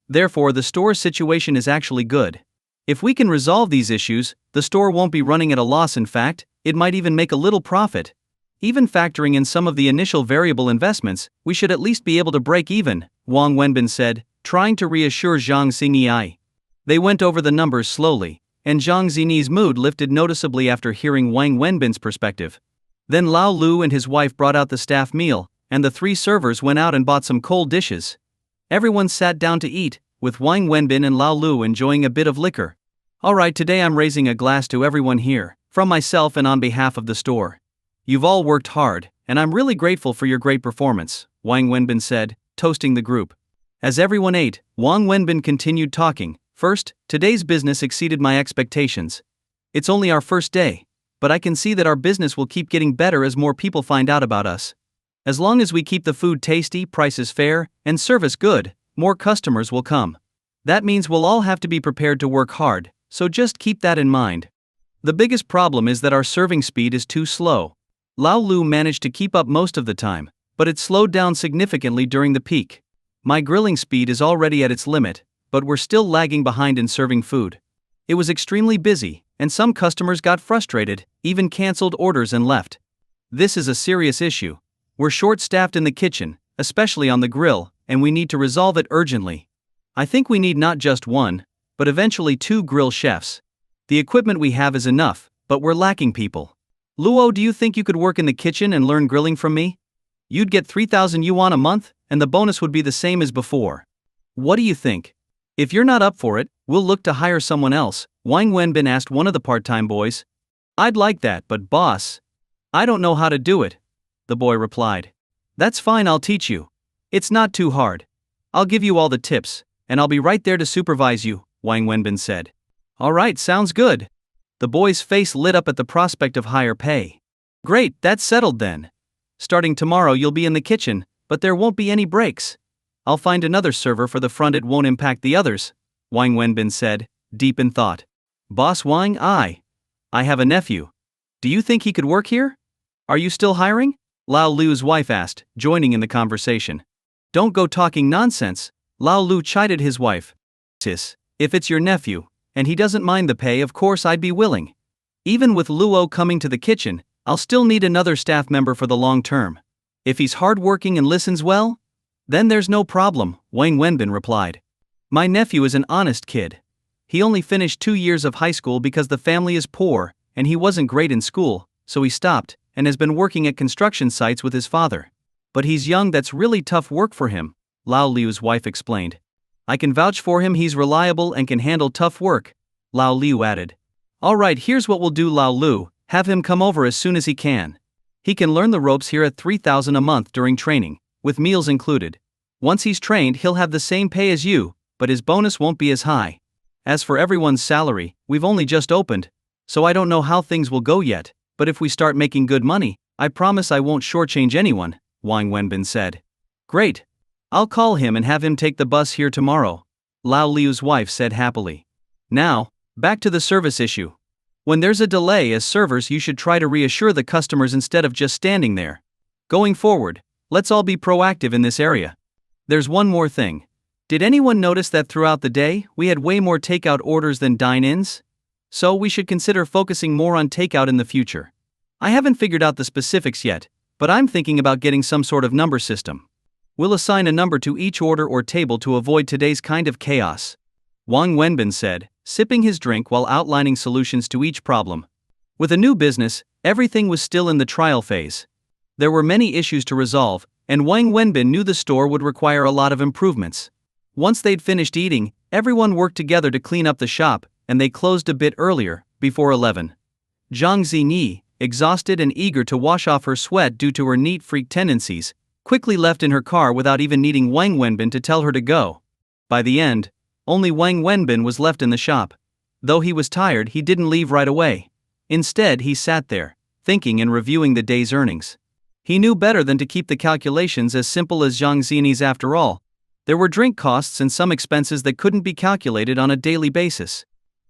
Therefore, the store's situation is actually good. If we can resolve these issues, the store won't be running at a loss. In fact, it might even make a little profit. Even factoring in some of the initial variable investments, we should at least be able to break even, Wang Wenbin said, trying to reassure Jang Xingi. They went over the numbers slowly, and Jang Xingi's mood lifted noticeably after hearing Wang Wenbin's perspective. Then Lao Lu and his wife brought out the staff meal, and the 3 servers went out and bought some cold dishes. Everyone sat down to eat, with Wang Wenbin and Lao Lu enjoying a bit of liquor. Alright, today I'm raising a glass to everyone here, from myself and on behalf of the store. You've all worked hard, and I'm really grateful for your great performance, Wang Wenbin said, toasting the group. As everyone ate, Wang Wenbin continued talking. First, today's business exceeded my expectations. It's only our first day, but I can see that our business will keep getting better as more people find out about us. As long as we keep the food tasty, prices fair, and service good, more customers will come. That means we'll all have to be prepared to work hard, so just keep that in mind. The biggest problem is that our serving speed is too slow. Lao Lu managed to keep up most of the time, but it slowed down significantly during the peak. My grilling speed is already at its limit, but we're still lagging behind in serving food. It was extremely busy, and some customers got frustrated, even canceled orders and left. This is a serious issue. We're short-staffed in the kitchen, especially on the grill, and we need to resolve it urgently. I think we need not just one, but eventually 2 grill chefs. The equipment we have is enough, but we're lacking people. Luo, do you think you could work in the kitchen and learn grilling from me? You'd get 3,000 yuan a month, and the bonus would be the same as before. What do you think? If you're not up for it, we'll look to hire someone else, Wang Wenbin asked one of the part-time boys. I'd like that, but boss, I don't know how to do it, the boy replied. That's fine, I'll teach you. It's not too hard. I'll give you all the tips, and I'll be right there to supervise you, Wang Wenbin said. Alright, sounds good. The boy's face lit up at the prospect of higher pay. Great, that's settled then. Starting tomorrow you'll be in the kitchen, but there won't be any breaks. I'll find another server for the front, it won't impact the others, Wang Wenbin said, deep in thought. Boss Wang, I have a nephew. Do you think he could work here? Are you still hiring? Lao Lu's wife asked, joining in the conversation. Don't go talking nonsense, Lao Lu chided his wife. Sis, if it's your nephew, and he doesn't mind the pay, of course I'd be willing. Even with Luo coming to the kitchen, I'll still need another staff member for the long term. If he's hardworking and listens well, then there's no problem, Wang Wenbin replied. My nephew is an honest kid. He only finished 2 years of high school because the family is poor, and he wasn't great in school, so he stopped, and has been working at construction sites with his father. But he's young, that's really tough work for him, Lao Liu's wife explained. I can vouch for him, he's reliable and can handle tough work, Lao Liu added. Alright, here's what we'll do, Lao Lu, have him come over as soon as he can. He can learn the ropes here at 3,000 a month during training, with meals included. Once he's trained, he'll have the same pay as you, but his bonus won't be as high. As for everyone's salary, we've only just opened, so I don't know how things will go yet, but if we start making good money, I promise I won't shortchange anyone, Wang Wenbin said. Great. I'll call him and have him take the bus here tomorrow, Lao Liu's wife said happily. Now, back to the service issue. When there's a delay as servers, you should try to reassure the customers instead of just standing there. Going forward, let's all be proactive in this area. There's one more thing. Did anyone notice that throughout the day, we had way more takeout orders than dine-ins? So we should consider focusing more on takeout in the future. I haven't figured out the specifics yet, but I'm thinking about getting some sort of number system. We'll assign a number to each order or table to avoid today's kind of chaos, Wang Wenbin said, sipping his drink while outlining solutions to each problem. With a new business, everything was still in the trial phase. There were many issues to resolve, and Wang Wenbin knew the store would require a lot of improvements. Once they'd finished eating, everyone worked together to clean up the shop, and they closed a bit earlier, before 11. Jang Xingi, exhausted and eager to wash off her sweat due to her neat freak tendencies, quickly left in her car without even needing Wang Wenbin to tell her to go. By the end, only Wang Wenbin was left in the shop. Though he was tired, he didn't leave right away. Instead, he sat there, thinking and reviewing the day's earnings. He knew better than to keep the calculations as simple as Jang Xingi's after all. There were drink costs and some expenses that couldn't be calculated on a daily basis.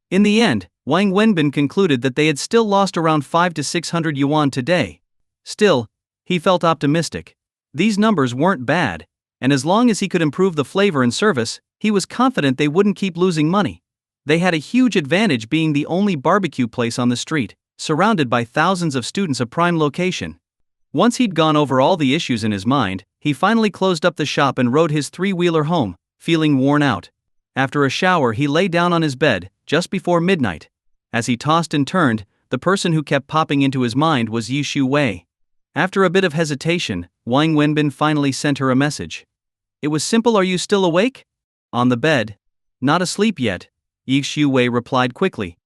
In the end, Wang Wenbin concluded that they had still lost around 500 to 600 yuan today. Still, he felt optimistic. These numbers weren't bad, and as long as he could improve the flavor and service, he was confident they wouldn't keep losing money. They had a huge advantage being the only barbecue place on the street, surrounded by thousands of students, a prime location. Once he'd gone over all the issues in his mind, he finally closed up the shop and rode his three-wheeler home, feeling worn out. After a shower, he lay down on his bed, just before midnight. As he tossed and turned, the person who kept popping into his mind was Yi Shu Wei. After a bit of hesitation, Wang Wenbin finally sent her a message. It was simple. Are you still awake? On the bed. Not asleep yet, Yi Shu Wei replied quickly.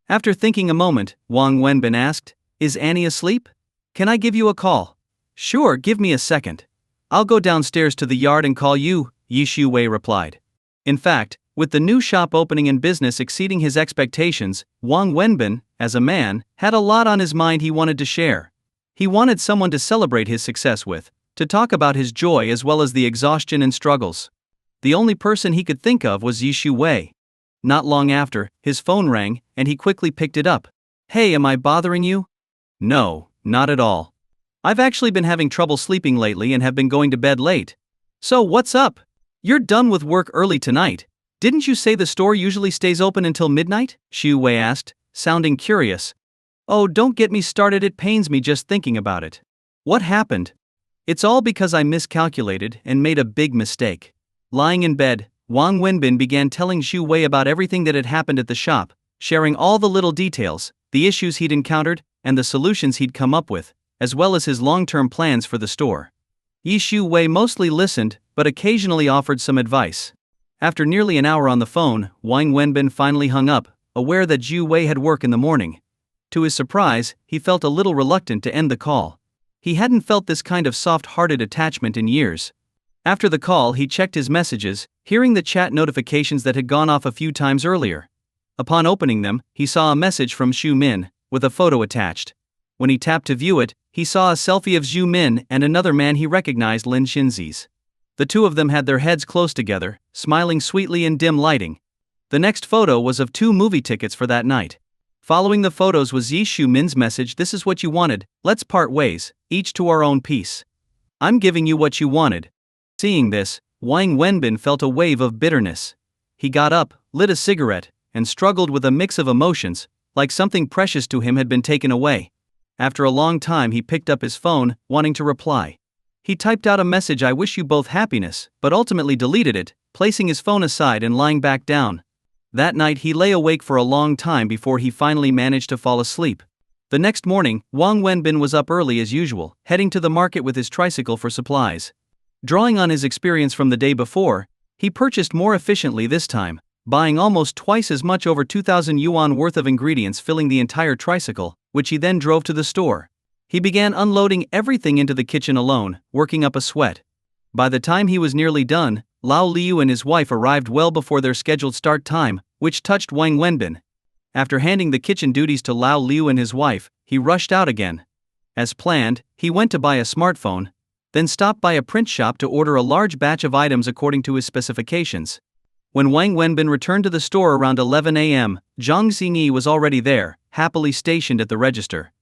After thinking a moment, Wang Wenbin asked, Is Annie asleep? Can I give you a call? Sure, give me a second. I'll go downstairs to the yard and call you, Yi Shu-wei replied. In fact, with the new shop opening and business exceeding his expectations, Wang Wenbin, as a man, had a lot on his mind he wanted to share. He wanted someone to celebrate his success with, to talk about his joy as well as the exhaustion and struggles. The only person he could think of was Yi Shu-wei. Not long after, his phone rang, and he quickly picked it up. Hey, am I bothering you? No, not at all. I've actually been having trouble sleeping lately and have been going to bed late. So what's up? You're done with work early tonight. Didn't you say the store usually stays open until midnight? Shu-wei asked, sounding curious. Oh, don't get me started, it pains me just thinking about it. What happened? It's all because I miscalculated and made a big mistake. Lying in bed, Wang Wenbin began telling Shu-wei about everything that had happened at the shop, sharing all the little details, the issues he'd encountered, and the solutions he'd come up with, as well as his long-term plans for the store. Yi Shu-wei mostly listened, but occasionally offered some advice. After nearly an hour on the phone, Wang Wenbin finally hung up, aware that Shu-wei had work in the morning. To his surprise, he felt a little reluctant to end the call. He hadn't felt this kind of soft-hearted attachment in years. After the call, he checked his messages, hearing the chat notifications that had gone off a few times earlier. Upon opening them, he saw a message from Xu Min, with a photo attached. When he tapped to view it, he saw a selfie of Xu Min and another man he recognized, Lin Xinzi's. The two of them had their heads close together, smiling sweetly in dim lighting. The next photo was of 2 movie tickets for that night. Following the photos was Yi Shu Min's message, this is what you wanted, let's part ways, each to our own piece. I'm giving you what you wanted. Seeing this, Wang Wenbin felt a wave of bitterness. He got up, lit a cigarette, and struggled with a mix of emotions, like something precious to him had been taken away. After a long time he picked up his phone, wanting to reply. He typed out a message, I wish you both happiness, but ultimately deleted it, placing his phone aside and lying back down. That night he lay awake for a long time before he finally managed to fall asleep. The next morning, Wang Wenbin was up early as usual, heading to the market with his tricycle for supplies. Drawing on his experience from the day before, he purchased more efficiently this time, buying almost twice as much, over 2,000 yuan worth of ingredients, filling the entire tricycle, which he then drove to the store. He began unloading everything into the kitchen alone, working up a sweat. By the time he was nearly done, Lao Liu and his wife arrived well before their scheduled start time, which touched Wang Wenbin. After handing the kitchen duties to Lao Liu and his wife, he rushed out again. As planned, he went to buy a smartphone, then stopped by a print shop to order a large batch of items according to his specifications. When Wang Wenbin returned to the store around 11 a.m., Jang Xingi was already there, happily stationed at the register.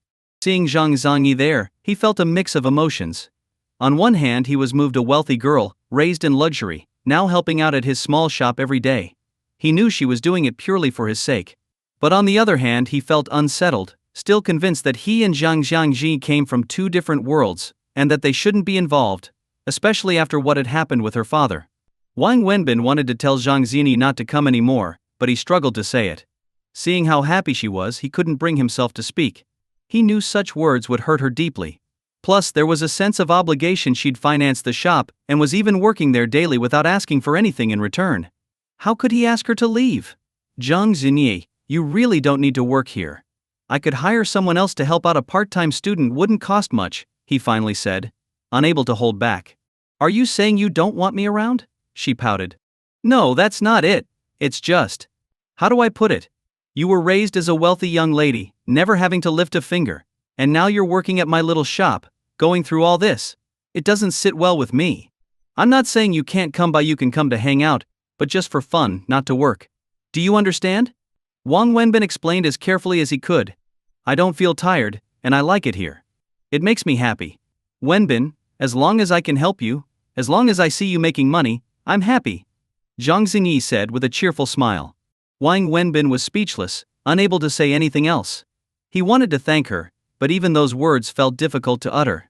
Seeing Jang Xingi there, he felt a mix of emotions. On one hand, he was moved, a wealthy girl, raised in luxury, now helping out at his small shop every day. He knew she was doing it purely for his sake. But on the other hand, he felt unsettled, still convinced that he and Zhang Xiangji came from 2 different worlds, and that they shouldn't be involved, especially after what had happened with her father. Wang Wenbin wanted to tell Zhang Xinyi not to come anymore, but he struggled to say it. Seeing how happy she was, he couldn't bring himself to speak. He knew such words would hurt her deeply. Plus, there was a sense of obligation. She'd financed the shop, and was even working there daily without asking for anything in return. How could he ask her to leave? Zhang Xinyi, you really don't need to work here. I could hire someone else to help out. A part-time student wouldn't cost much, he finally said, unable to hold back. Are you saying you don't want me around? She pouted. No, that's not it. It's just. How do I put it? You were raised as a wealthy young lady, never having to lift a finger, and now you're working at my little shop, going through all this. It doesn't sit well with me. I'm not saying you can't come by, you can come to hang out, but just for fun, not to work. Do you understand? Wang Wenbin explained as carefully as he could. I don't feel tired, and I like it here. It makes me happy. Wenbin, as long as I can help you, as long as I see you making money, I'm happy. Zhang Xinyi said with a cheerful smile. Wang Wenbin was speechless, unable to say anything else. He wanted to thank her, but even those words felt difficult to utter.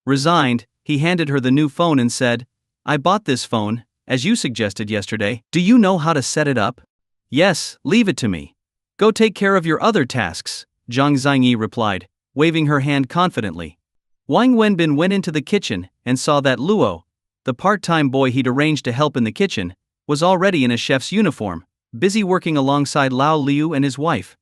Resigned, he handed her the new phone and said, I bought this phone, as you suggested yesterday. Do you know how to set it up? Yes, leave it to me. Go take care of your other tasks, Zhang Xinyi replied, waving her hand confidently. Wang Wenbin went into the kitchen and saw that Luo, the part-time boy he'd arranged to help in the kitchen, was already in a chef's uniform, busy working alongside Lao Liu and his wife.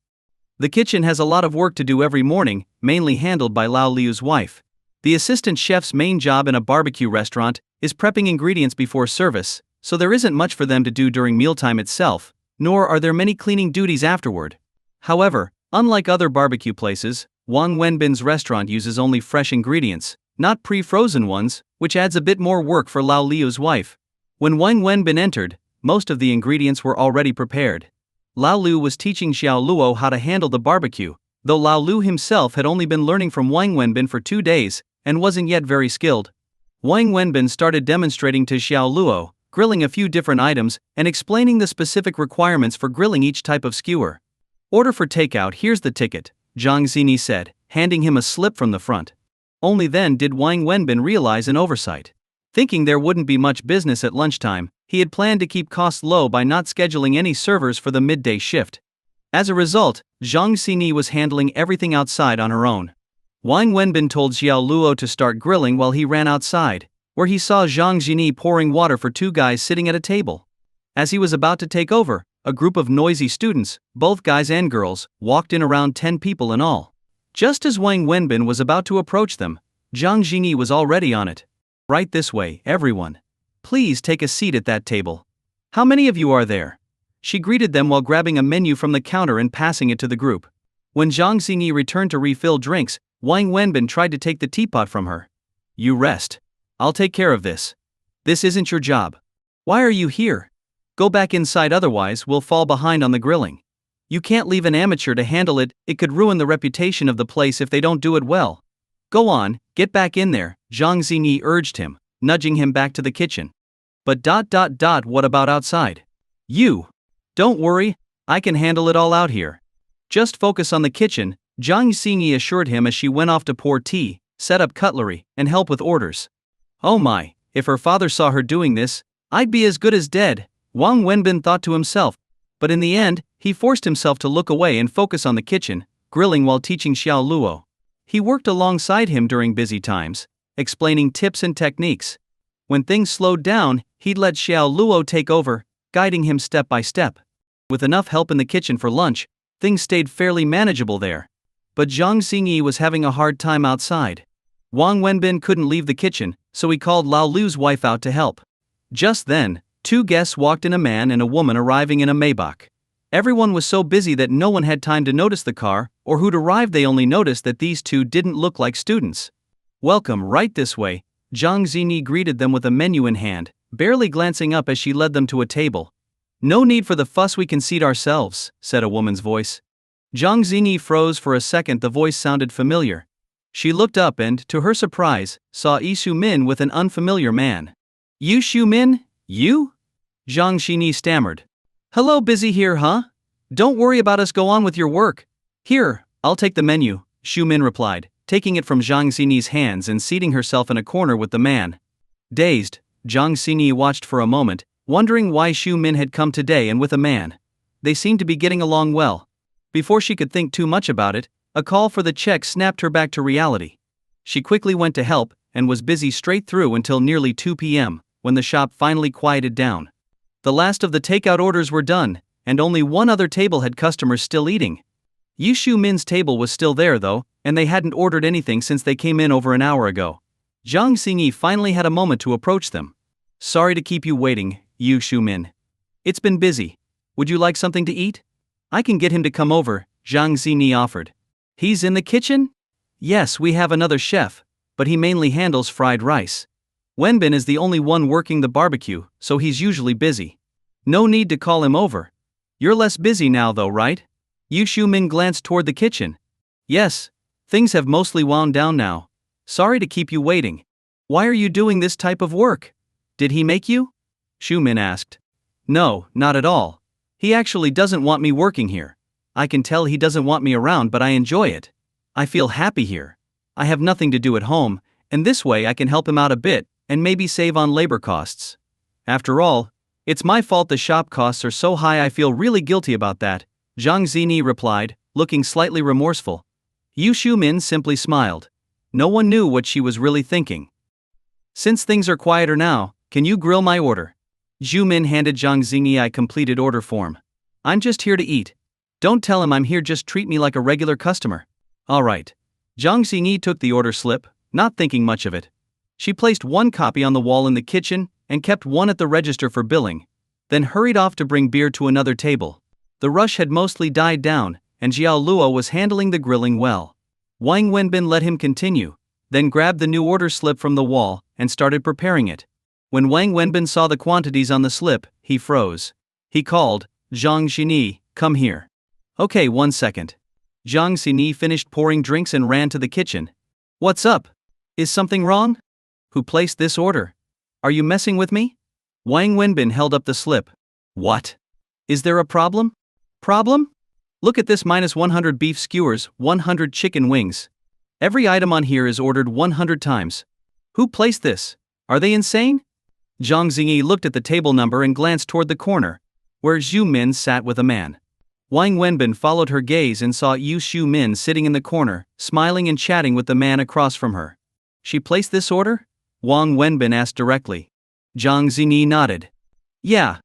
The kitchen has a lot of work to do every morning, mainly handled by Lao Liu's wife. The assistant chef's main job in a barbecue restaurant is prepping ingredients before service, so there isn't much for them to do during mealtime itself, nor are there many cleaning duties afterward. However, unlike other barbecue places, Wang Wenbin's restaurant uses only fresh ingredients, not pre-frozen ones, which adds a bit more work for Lao Liu's wife. When Wang Wenbin entered, most of the ingredients were already prepared. Lao Lu was teaching Xiao Luo how to handle the barbecue, though Lao Lu himself had only been learning from Wang Wenbin for 2 days, and wasn't yet very skilled. Wang Wenbin started demonstrating to Xiao Luo, grilling a few different items, and explaining the specific requirements for grilling each type of skewer. "Order for takeout, here's the ticket," Jang Xingi said, handing him a slip from the front. Only then did Wang Wenbin realize an oversight. Thinking there wouldn't be much business at lunchtime, he had planned to keep costs low by not scheduling any servers for the midday shift. As a result, Jang Xingi was handling everything outside on her own. Wang Wenbin told Xiao Luo to start grilling while he ran outside, where he saw Jang Xingi pouring water for 2 guys sitting at a table. As he was about to take over, a group of noisy students, both guys and girls, walked in, around 10 people in all. Just as Wang Wenbin was about to approach them, Jang Xingi was already on it. "Right this way, everyone. Please take a seat at that table. How many of you are there?" She greeted them while grabbing a menu from the counter and passing it to the group. When Jang Xingi returned to refill drinks, Wang Wenbin tried to take the teapot from her. "You rest. I'll take care of this. This isn't your job. Why are you here? Go back inside, otherwise we'll fall behind on the grilling. You can't leave an amateur to handle it, it could ruin the reputation of the place if they don't do it well. Go on, get back in there," Jang Xingi urged him, nudging him back to the kitchen. "But what about outside? You? Don't worry, I can handle it all out here. Just focus on the kitchen," Jang Xingi assured him as she went off to pour tea, set up cutlery, and help with orders. "Oh my, if her father saw her doing this, I'd be as good as dead," Wang Wenbin thought to himself, but in the end, he forced himself to look away and focus on the kitchen, grilling while teaching Xiao Luo. He worked alongside him during busy times, explaining tips and techniques. When things slowed down, he'd let Xiao Luo take over, guiding him step by step. With enough help in the kitchen for lunch, things stayed fairly manageable there. But Jang Xingi was having a hard time outside. Wang Wenbin couldn't leave the kitchen, so he called Lao Lu's wife out to help. Just then, 2 guests walked in, a man and a woman arriving in a Maybach. Everyone was so busy that no one had time to notice the car, or who'd arrived. They only noticed that these 2 didn't look like students. "Welcome, right this way," Jang Xingi greeted them with a menu in hand, barely glancing up as she led them to a table. "No need for the fuss, we can seat ourselves," said a woman's voice. Jang Xingi froze for a second, the voice sounded familiar. She looked up and, to her surprise, saw Yi Min with an unfamiliar man. "Yu Min? You?" Jang Xingi stammered. "Hello, busy here, huh? Don't worry about us, go on with your work." "Here, I'll take the menu," Xu Min replied, taking it from Jang Xingi's hands and seating herself in a corner with the man. Dazed, Jang Xingi watched for a moment, wondering why Xu Min had come today and with a man. They seemed to be getting along well. Before she could think too much about it, a call for the check snapped her back to reality. She quickly went to help, and was busy straight through until nearly 2 p.m., when the shop finally quieted down. The last of the takeout orders were done, and only one other table had customers still eating. Yu Min's table was still there though, and they hadn't ordered anything since they came in over an hour ago. Jang Xingi finally had a moment to approach them. "Sorry to keep you waiting, Yu Min. It's been busy. Would you like something to eat?" "I can get him to come over," Jang Xingi offered. "He's in the kitchen?" "Yes, we have another chef, but he mainly handles fried rice. Wenbin is the only one working the barbecue, so he's usually busy. No need to call him over. You're less busy now though, right?" Yu Min glanced toward the kitchen. "Yes, things have mostly wound down now. Sorry to keep you waiting. Why are you doing this type of work? Did he make you?" Xu Min asked. "No, not at all. He actually doesn't want me working here. I can tell he doesn't want me around, but I enjoy it. I feel happy here. I have nothing to do at home, and this way I can help him out a bit, and maybe save on labor costs. After all, it's my fault the shop costs are so high. I feel really guilty about that," Jang Xingi replied, looking slightly remorseful. Yu Min simply smiled. No one knew what she was really thinking. "Since things are quieter now, can you grill my order?" Xu Min handed Jang Xingi a completed order form. "I'm just here to eat. Don't tell him I'm here, just treat me like a regular customer." "Alright." Jang Xingi took the order slip, not thinking much of it. She placed one copy on the wall in the kitchen and kept one at the register for billing, then hurried off to bring beer to another table. The rush had mostly died down, and Xiao Luo was handling the grilling well. Wang Wenbin let him continue, then grabbed the new order slip from the wall and started preparing it. When Wang Wenbin saw the quantities on the slip, he froze. He called, "Jang Xingi, come here." "Okay, 1 second." Jang Xingi finished pouring drinks and ran to the kitchen. "What's up? Is something wrong? Who placed this order? Are you messing with me?" Wang Wenbin held up the slip. "What? Is there a problem?" "Problem? Look at this, -100 beef skewers, 100 chicken wings. Every item on here is ordered 100 times. Who placed this? Are they insane?" Jang Xingi looked at the table number and glanced toward the corner, where Zhu Min sat with a man. Wang Wenbin followed her gaze and saw Yu Shu Min sitting in the corner, smiling and chatting with the man across from her. "She placed this order?" Wang Wenbin asked directly. Jang Xingi nodded. "Yeah.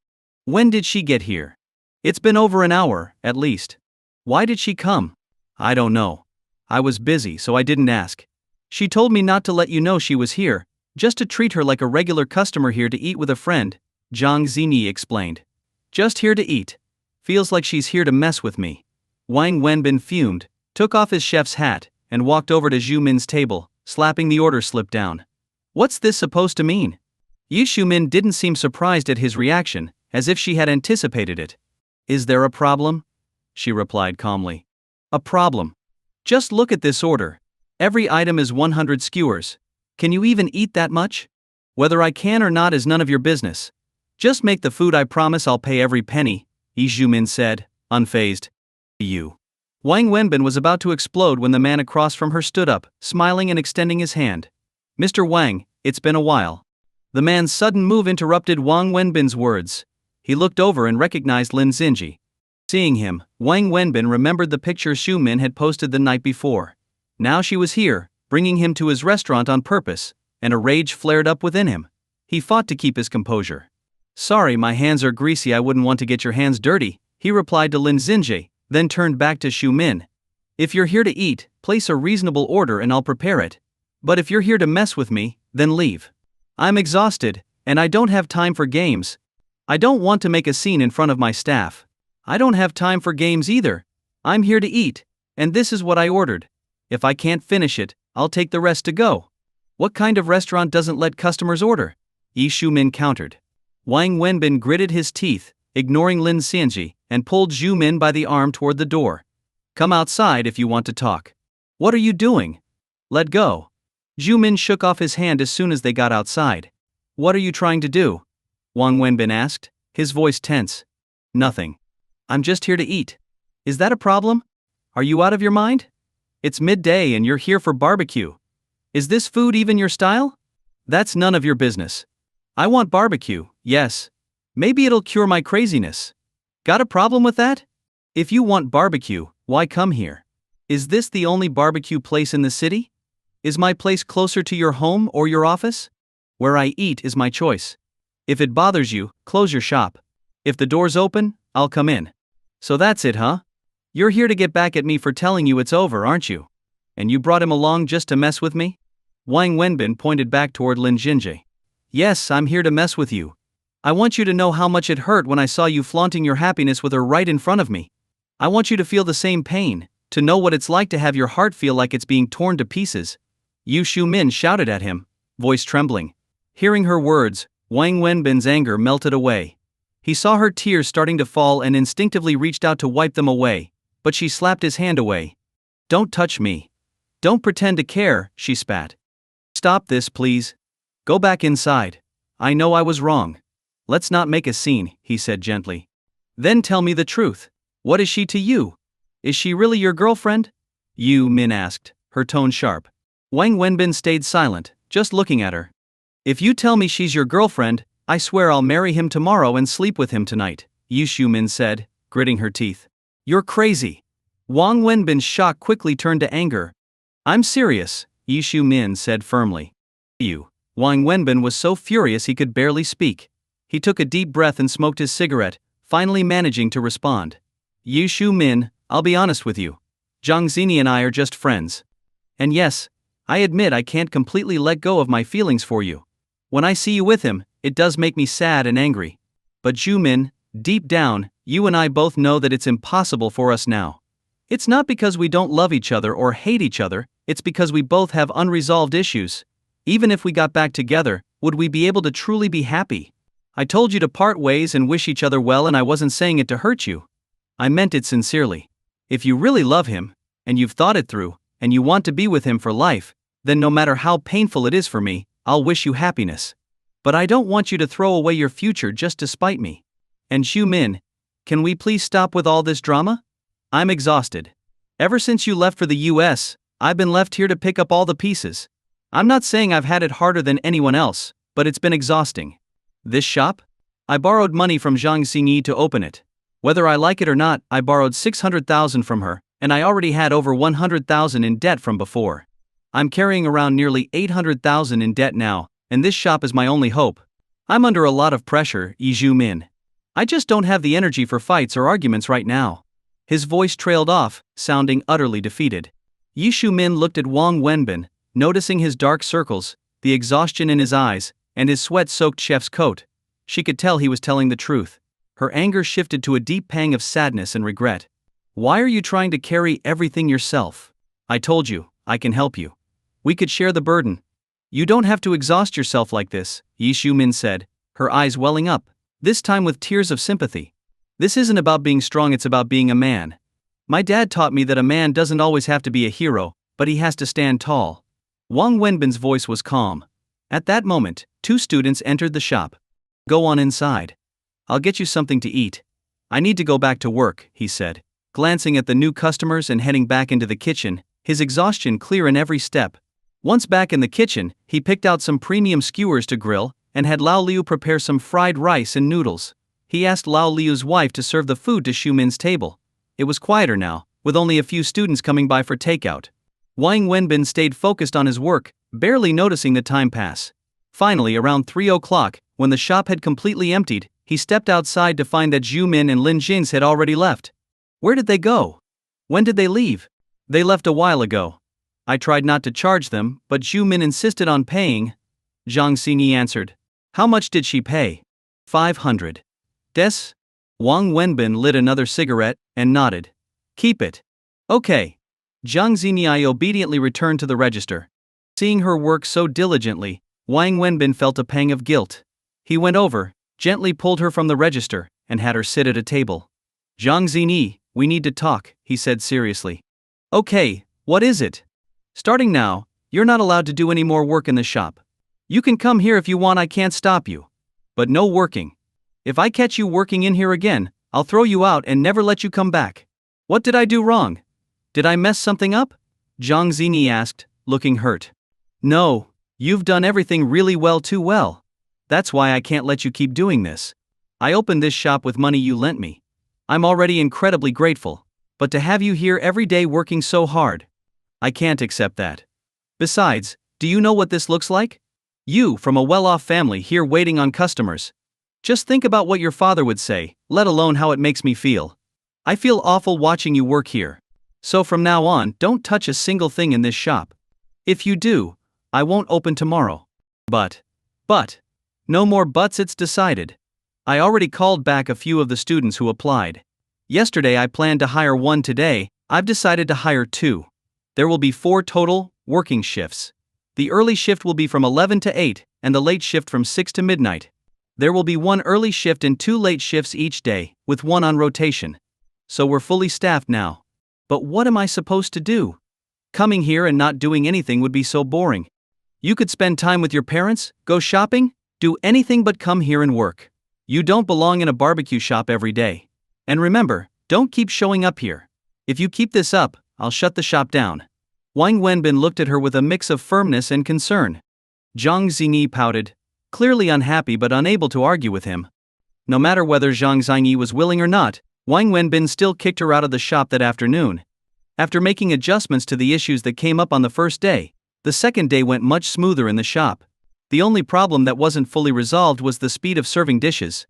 When did she get here?" "It's been over an hour, at least." "Why did she come?" "I don't know. I was busy, so I didn't ask. She told me not to let you know she was here, just to treat her like a regular customer here to eat with a friend," Jang Xingi explained. "Just here to eat. Feels like she's here to mess with me." Wang Wenbin fumed, took off his chef's hat, and walked over to Zhu Min's table, slapping the order slip down. "What's this supposed to mean?" Yu Shu Min didn't seem surprised at his reaction, as if she had anticipated it. "Is there a problem?" she replied calmly. "A problem? Just look at this order. Every item is 100 skewers. Can you even eat that much? Whether I can or not is none of your business. Just make the food, I promise I'll pay every penny," Yu Shu Min said, unfazed. "You." Wang Wenbin was about to explode when the man across from her stood up, smiling and extending his hand. "Mr. Wang, it's been a while." The man's sudden move interrupted Wang Wenbin's words. He looked over and recognized Lin Xinji. Seeing him, Wang Wenbin remembered the picture Shu Min had posted the night before. Now she was here, bringing him to his restaurant on purpose, and a rage flared up within him. He fought to keep his composure. "Sorry, my hands are greasy, I wouldn't want to get your hands dirty," he replied to Lin Xinji, then turned back to Shu Min. "If you're here to eat, place a reasonable order and I'll prepare it. But if you're here to mess with me, then leave. I'm exhausted, and I don't have time for games. I don't want to make a scene in front of my staff. I don't have time for games either. I'm here to eat, and this is what I ordered. If I can't finish it, I'll take the rest to go." "What kind of restaurant doesn't let customers order?" Yu Shu Min countered. Wang Wenbin gritted his teeth, ignoring Lin Xinji, and pulled Zhu Min by the arm toward the door. "Come outside if you want to talk." "What are you doing?" "Let go." Zhu Min shook off his hand as soon as they got outside. "What are you trying to do?" Wang Wenbin asked, his voice tense. "Nothing. I'm just here to eat. Is that a problem? Are you out of your mind? It's midday and you're here for barbecue. Is this food even your style? That's none of your business. I want barbecue, yes. Maybe it'll cure my craziness. Got a problem with that? If you want barbecue, why come here? Is this the only barbecue place in the city? Is my place closer to your home or your office? Where I eat is my choice. If it bothers you, close your shop. If the door's open, I'll come in." "So that's it, huh? You're here to get back at me for telling you it's over, aren't you? And you brought him along just to mess with me?" Wang Wenbin pointed back toward Lin Xinji. "Yes, I'm here to mess with you. I want you to know how much it hurt when I saw you flaunting your happiness with her right in front of me. I want you to feel the same pain, to know what it's like to have your heart feel like it's being torn to pieces." Yu Shu Min shouted at him, voice trembling. Hearing her words, Wang Wenbin's anger melted away. He saw her tears starting to fall and instinctively reached out to wipe them away, but she slapped his hand away. "Don't touch me. Don't pretend to care," she spat. "Stop this, please. Go back inside. I know I was wrong. Let's not make a scene," he said gently. "Then tell me the truth. What is she to you? Is she really your girlfriend?" Yu Min asked, her tone sharp. Wang Wenbin stayed silent, just looking at her. "If you tell me she's your girlfriend, I swear I'll marry him tomorrow and sleep with him tonight," Yu Shu Min said, gritting her teeth. "You're crazy." Wang Wenbin's shock quickly turned to anger. "I'm serious," Yu Shu Min said firmly. "You." Wang Wenbin was so furious he could barely speak. He took a deep breath and smoked his cigarette, finally managing to respond. "Yu Shu Min, I'll be honest with you. Zhang Xinyi and I are just friends. And yes, I admit I can't completely let go of my feelings for you. When I see you with him, it does make me sad and angry. But Ju-min, deep down, you and I both know that it's impossible for us now. It's not because we don't love each other or hate each other, it's because we both have unresolved issues. Even if we got back together, would we be able to truly be happy? I told you to part ways and wish each other well, and I wasn't saying it to hurt you. I meant it sincerely. If you really love him, and you've thought it through, and you want to be with him for life, then no matter how painful it is for me, I'll wish you happiness. But I don't want you to throw away your future just to spite me. And Ju-min, can we please stop with all this drama? I'm exhausted. Ever since you left for the US, I've been left here to pick up all the pieces. I'm not saying I've had it harder than anyone else, but it's been exhausting. This shop? I borrowed money from Jang Xingi to open it. Whether I like it or not, I borrowed 600,000 from her, and I already had over 100,000 in debt from before. I'm carrying around nearly 800,000 in debt now, and this shop is my only hope. I'm under a lot of pressure, Ju-min. I just don't have the energy for fights or arguments right now. His voice trailed off, sounding utterly defeated. Ju-min looked at Wang Wenbin, noticing his dark circles, the exhaustion in his eyes, and his sweat-soaked chef's coat. She could tell he was telling the truth. Her anger shifted to a deep pang of sadness and regret. Why are you trying to carry everything yourself? I told you, I can help you. We could share the burden. You don't have to exhaust yourself like this, Ju-min said, her eyes welling up, this time with tears of sympathy. This isn't about being strong, it's about being a man. My dad taught me that a man doesn't always have to be a hero, but he has to stand tall. Wang Wenbin's voice was calm. At that moment, 2 students entered the shop. Go on inside. I'll get you something to eat. I need to go back to work, he said, glancing at the new customers and heading back into the kitchen, his exhaustion clear in every step. Once back in the kitchen, he picked out some premium skewers to grill, and had Lao Liu prepare some fried rice and noodles. He asked Lao Liu's wife to serve the food to Ju-min's table. It was quieter now, with only a few students coming by for takeout. Wang Wenbin stayed focused on his work, barely noticing the time pass. Finally, around 3 o'clock, when the shop had completely emptied, he stepped outside to find that Ju-min and Lin Jings had already left. Where did they go? When did they leave? They left a while ago. I tried not to charge them, but Ju-min insisted on paying. Jang Xingi answered. How much did she pay? 500. Des? Wang Wenbin lit another cigarette, and nodded. Keep it. Okay. Jang Xingi obediently returned to the register. Seeing her work so diligently, Wang Wenbin felt a pang of guilt. He went over, gently pulled her from the register, and had her sit at a table. Jang Xingi, we need to talk, he said seriously. Okay, what is it? Starting now, you're not allowed to do any more work in the shop. You can come here if you want, I can't stop you. But no working. If I catch you working in here again, I'll throw you out and never let you come back. What did I do wrong? Did I mess something up? Jang Xingi asked, looking hurt. No, you've done everything really well, too well. That's why I can't let you keep doing this. I opened this shop with money you lent me. I'm already incredibly grateful. But to have you here every day working so hard, I can't accept that. Besides, do you know what this looks like? You, from a well-off family, here waiting on customers. Just think about what your father would say, let alone how it makes me feel. I feel awful watching you work here. So from now on, don't touch a single thing in this shop. If you do, I won't open tomorrow. But, no more buts, it's decided. I already called back a few of the students who applied. Yesterday I planned to hire 1 today, I've decided to hire 2. There will be 4 total, working shifts. The early shift will be from 11 to 8, and the late shift from 6 to midnight. There will be 1 early shift and 2 late shifts each day, with 1 on rotation. So we're fully staffed now. But what am I supposed to do? Coming here and not doing anything would be so boring. You could spend time with your parents, go shopping, do anything but come here and work. You don't belong in a barbecue shop every day. And remember, don't keep showing up here. If you keep this up, I'll shut the shop down. Wang Wenbin looked at her with a mix of firmness and concern. Jang Xingi pouted, clearly unhappy but unable to argue with him. No matter whether Jang Xingi was willing or not, Wang Wenbin still kicked her out of the shop that afternoon. After making adjustments to the issues that came up on the first day, the second day went much smoother in the shop. The only problem that wasn't fully resolved was the speed of serving dishes.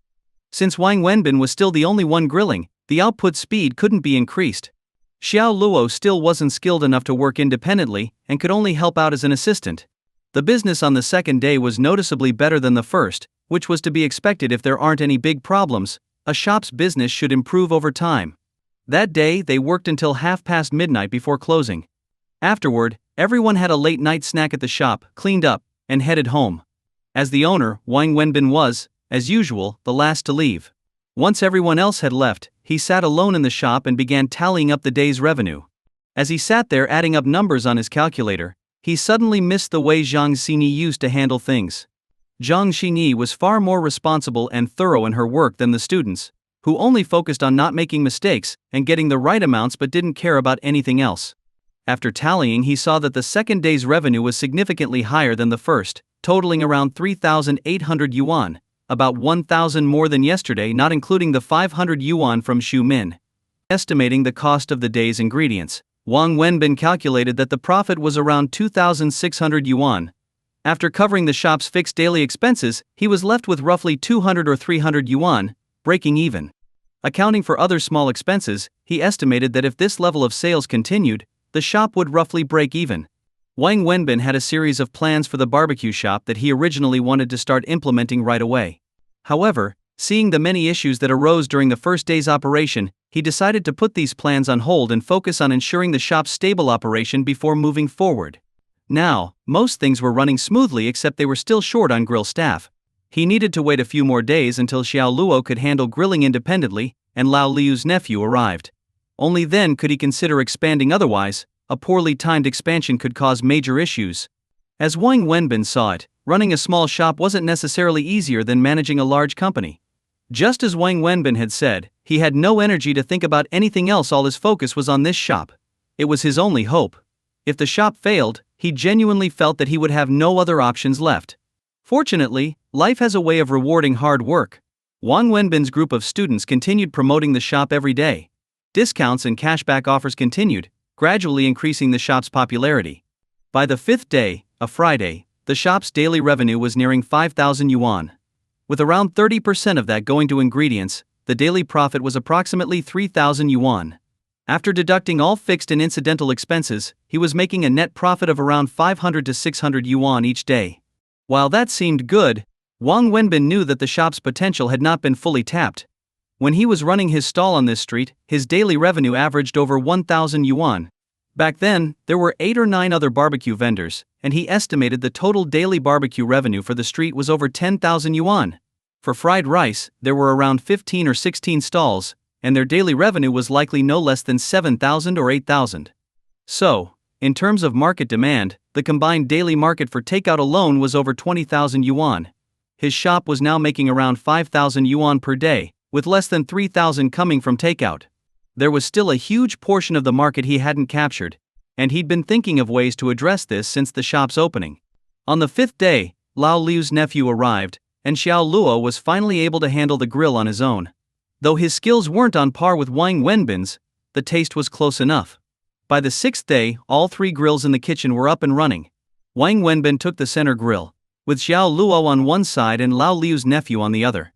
Since Wang Wenbin was still the only one grilling, the output speed couldn't be increased. Xiao Luo still wasn't skilled enough to work independently and could only help out as an assistant. The business on the second day was noticeably better than the first, which was to be expected if there aren't any big problems. A shop's business should improve over time. That day, they worked until midnight before closing. Afterward, everyone had a late night snack at the shop, cleaned up, and headed home. As the owner, Wang Wenbin was, as usual, the last to leave. Once everyone else had left, he sat alone in the shop and began tallying up the day's revenue. As he sat there adding up numbers on his calculator, he suddenly missed the way Jang Xingi used to handle things. Jang Xingi was far more responsible and thorough in her work than the students, who only focused on not making mistakes and getting the right amounts but didn't care about anything else. After tallying, he saw that the second day's revenue was significantly higher than the first, totaling around 3,800 yuan, about 1,000 more than yesterday, not including the 500 yuan from Xu Min. Estimating the cost of the day's ingredients, Wang Wenbin calculated that the profit was around 2,600 yuan. After covering the shop's fixed daily expenses, he was left with roughly 200 or 300 yuan, breaking even. Accounting for other small expenses, he estimated that if this level of sales continued, the shop would roughly break even. Wang Wenbin had a series of plans for the barbecue shop that he originally wanted to start implementing right away. However, seeing the many issues that arose during the first day's operation, he decided to put these plans on hold and focus on ensuring the shop's stable operation before moving forward. Now, most things were running smoothly except they were still short on grill staff. He needed to wait a few more days until Xiao Luo could handle grilling independently, and Lao Liu's nephew arrived. Only then could he consider expanding, otherwise, a poorly timed expansion could cause major issues. As Wang Wenbin saw it, running a small shop wasn't necessarily easier than managing a large company. Just as Wang Wenbin had said, he had no energy to think about anything else. All his focus was on this shop. It was his only hope. If the shop failed, he genuinely felt that he would have no other options left. Fortunately, life has a way of rewarding hard work. Wang Wenbin's group of students continued promoting the shop every day. Discounts and cashback offers continued, gradually increasing the shop's popularity. By the fifth day, a Friday, the shop's daily revenue was nearing 5,000 yuan. With around 30% of that going to ingredients, the daily profit was approximately 3,000 yuan. After deducting all fixed and incidental expenses, he was making a net profit of around 500 to 600 yuan each day. While that seemed good, Wang Wenbin knew that the shop's potential had not been fully tapped. When he was running his stall on this street, his daily revenue averaged over 1,000 yuan. Back then, there were 8 or 9 other barbecue vendors, and he estimated the total daily barbecue revenue for the street was over 10,000 yuan. For fried rice, there were around 15 or 16 stalls, and their daily revenue was likely no less than 7,000 or 8,000. So, in terms of market demand, the combined daily market for takeout alone was over 20,000 yuan. His shop was now making around 5,000 yuan per day, with less than 3,000 coming from takeout. There was still a huge portion of the market he hadn't captured, and he'd been thinking of ways to address this since the shop's opening. On the fifth day, Lao Liu's nephew arrived, and Xiao Luo was finally able to handle the grill on his own. Though his skills weren't on par with Wang Wenbin's, the taste was close enough. By the sixth day, all 3 grills in the kitchen were up and running. Wang Wenbin took the center grill, with Xiao Luo on one side and Lao Liu's nephew on the other.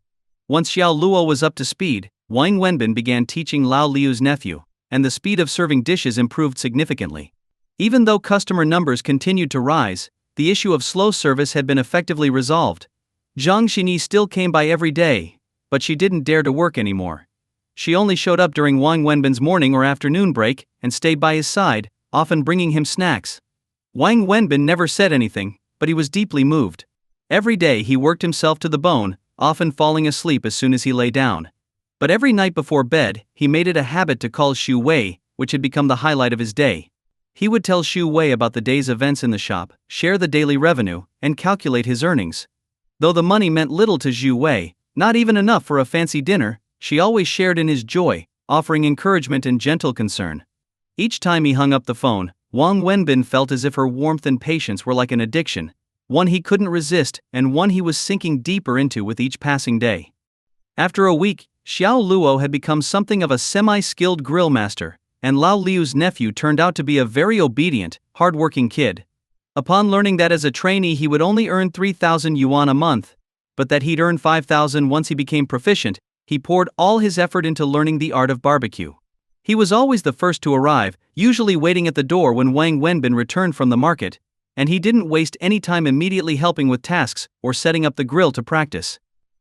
Once Xiao Luo was up to speed, Wang Wenbin began teaching Lao Liu's nephew, and the speed of serving dishes improved significantly. Even though customer numbers continued to rise, the issue of slow service had been effectively resolved. Jang Xingi still came by every day, but she didn't dare to work anymore. She only showed up during Wang Wenbin's morning or afternoon break and stayed by his side, often bringing him snacks. Wang Wenbin never said anything, but he was deeply moved. Every day he worked himself to the bone, often falling asleep as soon as he lay down. But every night before bed, he made it a habit to call Xu Wei, which had become the highlight of his day. He would tell Xu Wei about the day's events in the shop, share the daily revenue, and calculate his earnings. Though the money meant little to Xu Wei, not even enough for a fancy dinner, she always shared in his joy, offering encouragement and gentle concern. Each time he hung up the phone, Wang Wenbin felt as if her warmth and patience were like an addiction, one he couldn't resist and one he was sinking deeper into with each passing day. After a week, Xiao Luo had become something of a semi-skilled grill master, and Lao Liu's nephew turned out to be a very obedient, hard-working kid. Upon learning that as a trainee he would only earn 3,000 yuan a month, but that he'd earn 5,000 once he became proficient, he poured all his effort into learning the art of barbecue. He was always the first to arrive, usually waiting at the door when Wang Wenbin returned from the market, and he didn't waste any time immediately helping with tasks or setting up the grill to practice.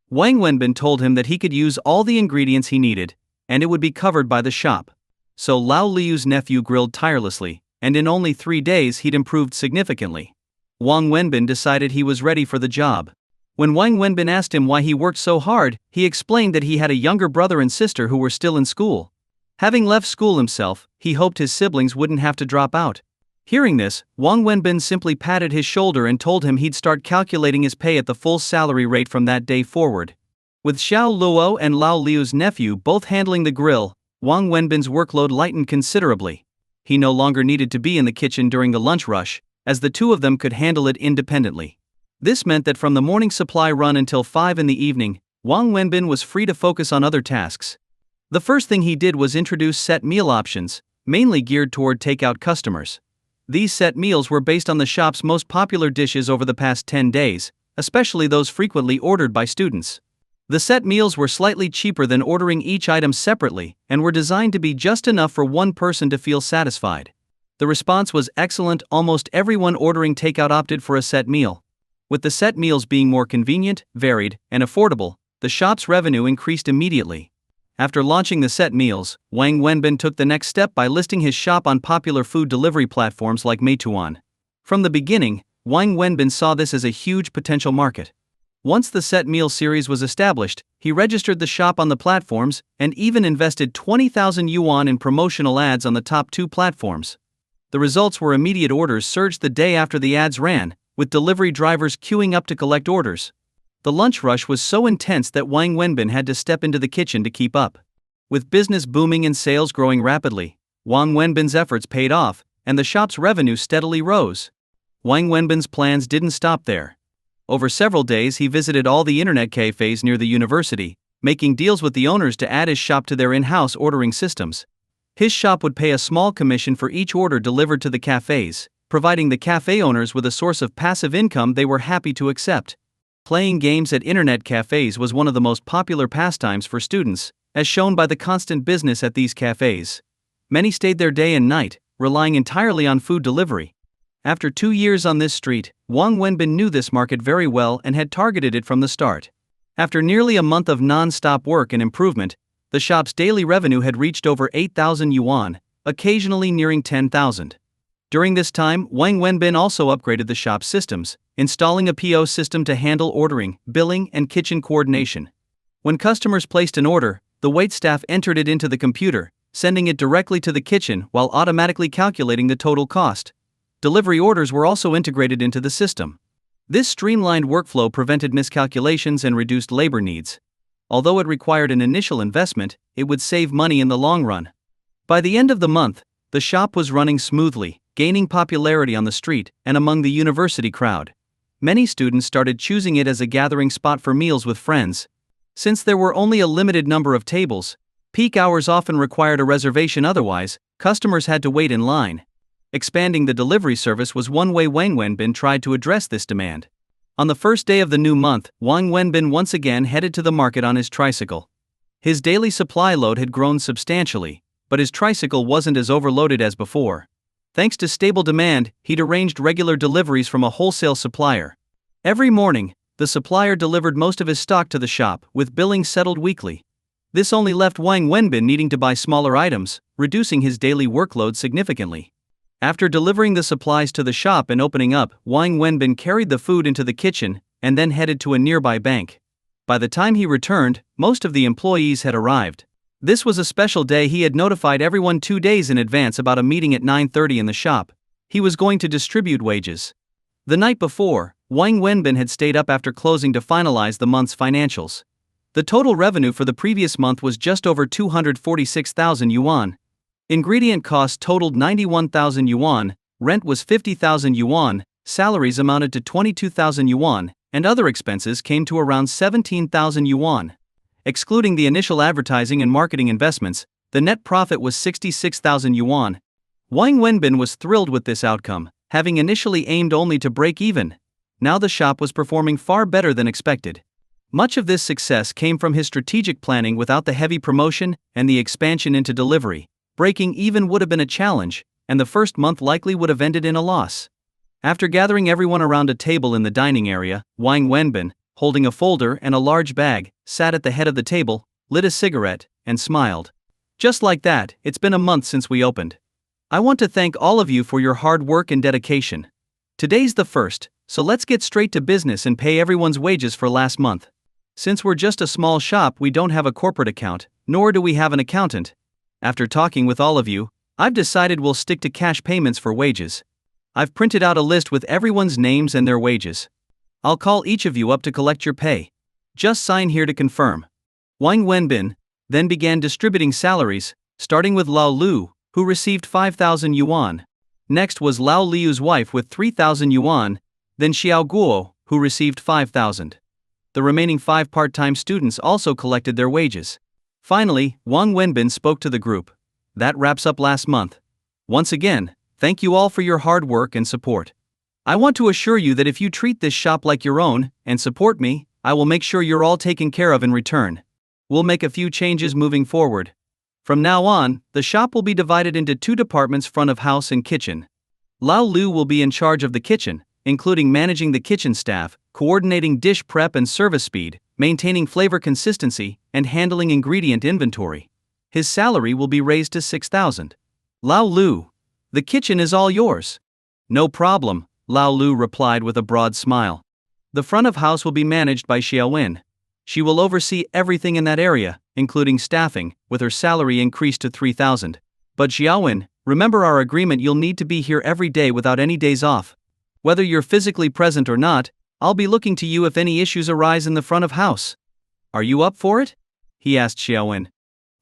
Wang Wenbin told him that he could use all the ingredients he needed, and it would be covered by the shop. So Lao Liu's nephew grilled tirelessly, and in only 3 days he'd improved significantly. Wang Wenbin decided he was ready for the job. When Wang Wenbin asked him why he worked so hard, he explained that he had a younger brother and sister who were still in school. Having left school himself, he hoped his siblings wouldn't have to drop out. Hearing this, Wang Wenbin simply patted his shoulder and told him he'd start calculating his pay at the full salary rate from that day forward. With Xiao Luo and Lao Liu's nephew both handling the grill, Wang Wenbin's workload lightened considerably. He no longer needed to be in the kitchen during the lunch rush, as the two of them could handle it independently. This meant that from the morning supply run until 5 in the evening, Wang Wenbin was free to focus on other tasks. The first thing he did was introduce set meal options, mainly geared toward takeout customers. These set meals were based on the shop's most popular dishes over the past 10 days, especially those frequently ordered by students. The set meals were slightly cheaper than ordering each item separately and were designed to be just enough for one person to feel satisfied. The response was excellent. Almost everyone ordering takeout opted for a set meal. With the set meals being more convenient, varied, and affordable, the shop's revenue increased immediately. After launching the set meals, Wang Wenbin took the next step by listing his shop on popular food delivery platforms like Meituan. From the beginning, Wang Wenbin saw this as a huge potential market. Once the set meal series was established, he registered the shop on the platforms and even invested 20,000 yuan in promotional ads on the top 2 platforms. The results were immediate. Orders surged the day after the ads ran, with delivery drivers queuing up to collect orders. The lunch rush was so intense that Wang Wenbin had to step into the kitchen to keep up. With business booming and sales growing rapidly, Wang Wenbin's efforts paid off, and the shop's revenue steadily rose. Wang Wenbin's plans didn't stop there. Over several days he visited all the internet cafes near the university, making deals with the owners to add his shop to their in-house ordering systems. His shop would pay a small commission for each order delivered to the cafes, providing the cafe owners with a source of passive income they were happy to accept. Playing games at internet cafes was one of the most popular pastimes for students, as shown by the constant business at these cafes. Many stayed there day and night, relying entirely on food delivery. After 2 years on this street, Wang Wenbin knew this market very well and had targeted it from the start. After nearly a month of non-stop work and improvement, the shop's daily revenue had reached over 8,000 yuan, occasionally nearing 10,000. During this time, Wang Wenbin also upgraded the shop's systems, installing a PO system to handle ordering, billing, and kitchen coordination. When customers placed an order, the waitstaff entered it into the computer, sending it directly to the kitchen while automatically calculating the total cost. Delivery orders were also integrated into the system. This streamlined workflow prevented miscalculations and reduced labor needs. Although it required an initial investment, it would save money in the long run. By the end of the month, the shop was running smoothly, gaining popularity on the street and among the university crowd. Many students started choosing it as a gathering spot for meals with friends. Since there were only a limited number of tables, peak hours often required a reservation. Otherwise, customers had to wait in line. Expanding the delivery service was one way Wang Wenbin tried to address this demand. On the first day of the new month, Wang Wenbin once again headed to the market on his tricycle. His daily supply load had grown substantially, but his tricycle wasn't as overloaded as before. Thanks to stable demand, he'd arranged regular deliveries from a wholesale supplier. Every morning, the supplier delivered most of his stock to the shop, with billing settled weekly. This only left Wang Wenbin needing to buy smaller items, reducing his daily workload significantly. After delivering the supplies to the shop and opening up, Wang Wenbin carried the food into the kitchen and then headed to a nearby bank. By the time he returned, most of the employees had arrived. This was a special day. He had notified everyone 2 days in advance about a meeting at 9:30 in the shop. He was going to distribute wages. The night before, Wang Wenbin had stayed up after closing to finalize the month's financials. The total revenue for the previous month was just over 246,000 yuan. Ingredient costs totaled 91,000 yuan, rent was 50,000 yuan, salaries amounted to 22,000 yuan, and other expenses came to around 17,000 yuan. Excluding the initial advertising and marketing investments, the net profit was 66,000 yuan. Wang Wenbin was thrilled with this outcome, having initially aimed only to break even. Now the shop was performing far better than expected. Much of this success came from his strategic planning without the heavy promotion and the expansion into delivery. Breaking even would have been a challenge, and the first month likely would have ended in a loss. After gathering everyone around a table in the dining area, Wang Wenbin, holding a folder and a large bag, sat at the head of the table, lit a cigarette, and smiled. Just like that, it's been a month since we opened. I want to thank all of you for your hard work and dedication. Today's the first, so let's get straight to business and pay everyone's wages for last month. Since we're just a small shop, we don't have a corporate account, nor do we have an accountant. After talking with all of you, I've decided we'll stick to cash payments for wages. I've printed out a list with everyone's names and their wages. I'll call each of you up to collect your pay. Just sign here to confirm. Wang Wenbin then began distributing salaries, starting with Lao Lu, who received 5,000 yuan. Next was Lao Liu's wife with 3,000 yuan, then Xiao Guo, who received 5,000. The remaining 5 part-time students also collected their wages. Finally, Wang Wenbin spoke to the group. That wraps up last month. Once again, thank you all for your hard work and support. I want to assure you that if you treat this shop like your own, and support me, I will make sure you're all taken care of in return. We'll make a few changes moving forward. From now on, the shop will be divided into 2 departments: front of house and kitchen. Lao Lu will be in charge of the kitchen, including managing the kitchen staff, coordinating dish prep and service speed, maintaining flavor consistency, and handling ingredient inventory. His salary will be raised to 6,000. Lao Lu, the kitchen is all yours. No problem, Lao Lu replied with a broad smile. The front of house will be managed by Xiaowen. She will oversee everything in that area, including staffing, with her salary increased to 3,000. But Xiaowen, remember our agreement, you'll need to be here every day without any days off. Whether you're physically present or not, I'll be looking to you if any issues arise in the front of house. Are you up for it? He asked Xiaowen.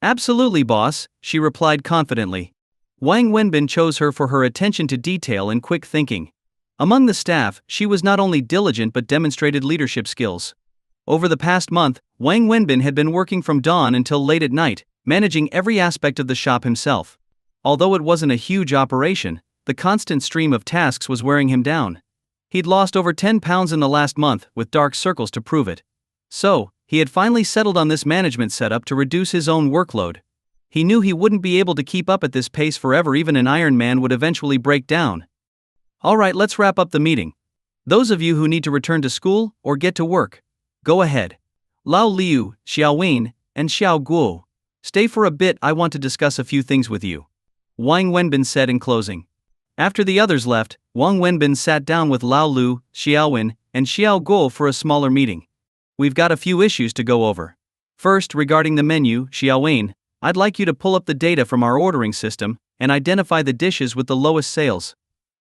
Absolutely, boss, she replied confidently. Wang Wenbin chose her for her attention to detail and quick thinking. Among the staff, she was not only diligent but demonstrated leadership skills. Over the past month, Wang Wenbin had been working from dawn until late at night, managing every aspect of the shop himself. Although it wasn't a huge operation, the constant stream of tasks was wearing him down. He'd lost over 10 pounds in the last month, with dark circles to prove it. So, he had finally settled on this management setup to reduce his own workload. He knew he wouldn't be able to keep up at this pace forever. Even an Iron Man would eventually break down. Alright, let's wrap up the meeting. Those of you who need to return to school or get to work, go ahead. Lao Liu, Xiaowen, and Xiao Guo, stay for a bit, I want to discuss a few things with you. Wang Wenbin said in closing. After the others left, Wang Wenbin sat down with Lao Lu, Xiaowen, and Xiao Guo for a smaller meeting. We've got a few issues to go over. First, regarding the menu, Xiaowen, I'd like you to pull up the data from our ordering system and identify the dishes with the lowest sales.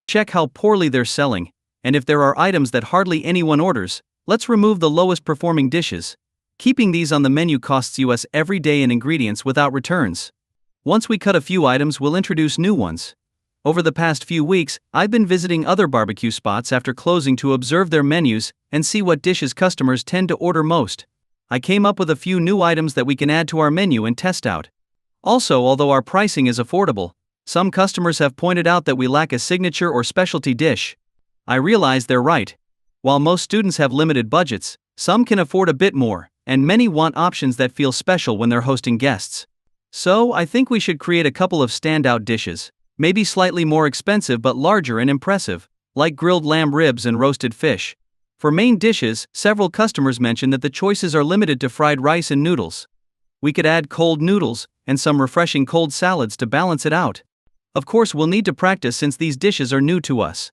Check how poorly they're selling, and if there are items that hardly anyone orders, let's remove the lowest performing dishes. Keeping these on the menu costs us every day in ingredients without returns. Once we cut a few items, we'll introduce new ones. Over the past few weeks, I've been visiting other barbecue spots after closing to observe their menus and see what dishes customers tend to order most. I came up with a few new items that we can add to our menu and test out. Also, although our pricing is affordable, some customers have pointed out that we lack a signature or specialty dish. I realize they're right. While most students have limited budgets, some can afford a bit more, and many want options that feel special when they're hosting guests. So, I think we should create a couple of standout dishes, maybe slightly more expensive but larger and impressive, like grilled lamb ribs and roasted fish. For main dishes, several customers mention that the choices are limited to fried rice and noodles. We could add cold noodles and some refreshing cold salads to balance it out. Of course, we'll need to practice since these dishes are new to us.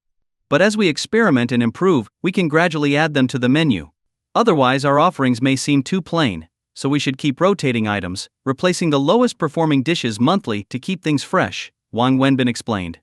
But as we experiment and improve, we can gradually add them to the menu. Otherwise, our offerings may seem too plain, so we should keep rotating items, replacing the lowest performing dishes monthly to keep things fresh, Wang Wenbin explained.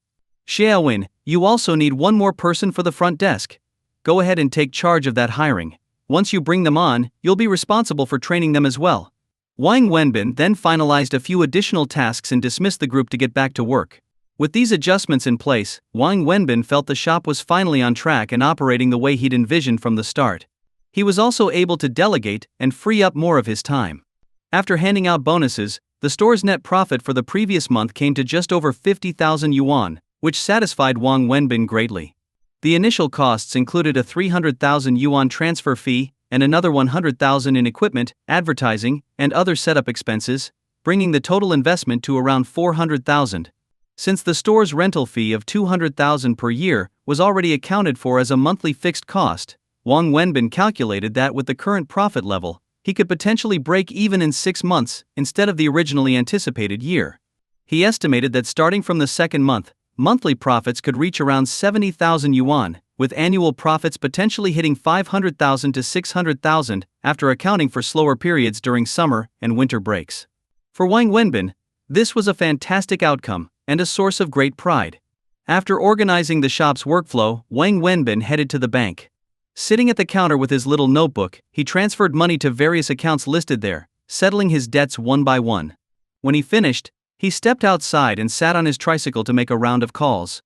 Xiaowen, you also need one more person for the front desk. Go ahead and take charge of that hiring. Once you bring them on, you'll be responsible for training them as well. Wang Wenbin then finalized a few additional tasks and dismissed the group to get back to work. With these adjustments in place, Wang Wenbin felt the shop was finally on track and operating the way he'd envisioned from the start. He was also able to delegate and free up more of his time. After handing out bonuses, the store's net profit for the previous month came to just over 50,000 yuan, which satisfied Wang Wenbin greatly. The initial costs included a 300,000 yuan transfer fee and another 100,000 in equipment, advertising, and other setup expenses, bringing the total investment to around 400,000. Since the store's rental fee of 200,000 per year was already accounted for as a monthly fixed cost, Wang Wenbin calculated that with the current profit level, he could potentially break even in 6 months instead of the originally anticipated year. He estimated that starting from the second month, monthly profits could reach around 70,000 yuan, with annual profits potentially hitting 500,000 to 600,000 after accounting for slower periods during summer and winter breaks. For Wang Wenbin, this was a fantastic outcome and a source of great pride. After organizing the shop's workflow, Wang Wenbin headed to the bank. Sitting at the counter with his little notebook, he transferred money to various accounts listed there, settling his debts one by one. When he finished, he stepped outside and sat on his tricycle to make a round of calls.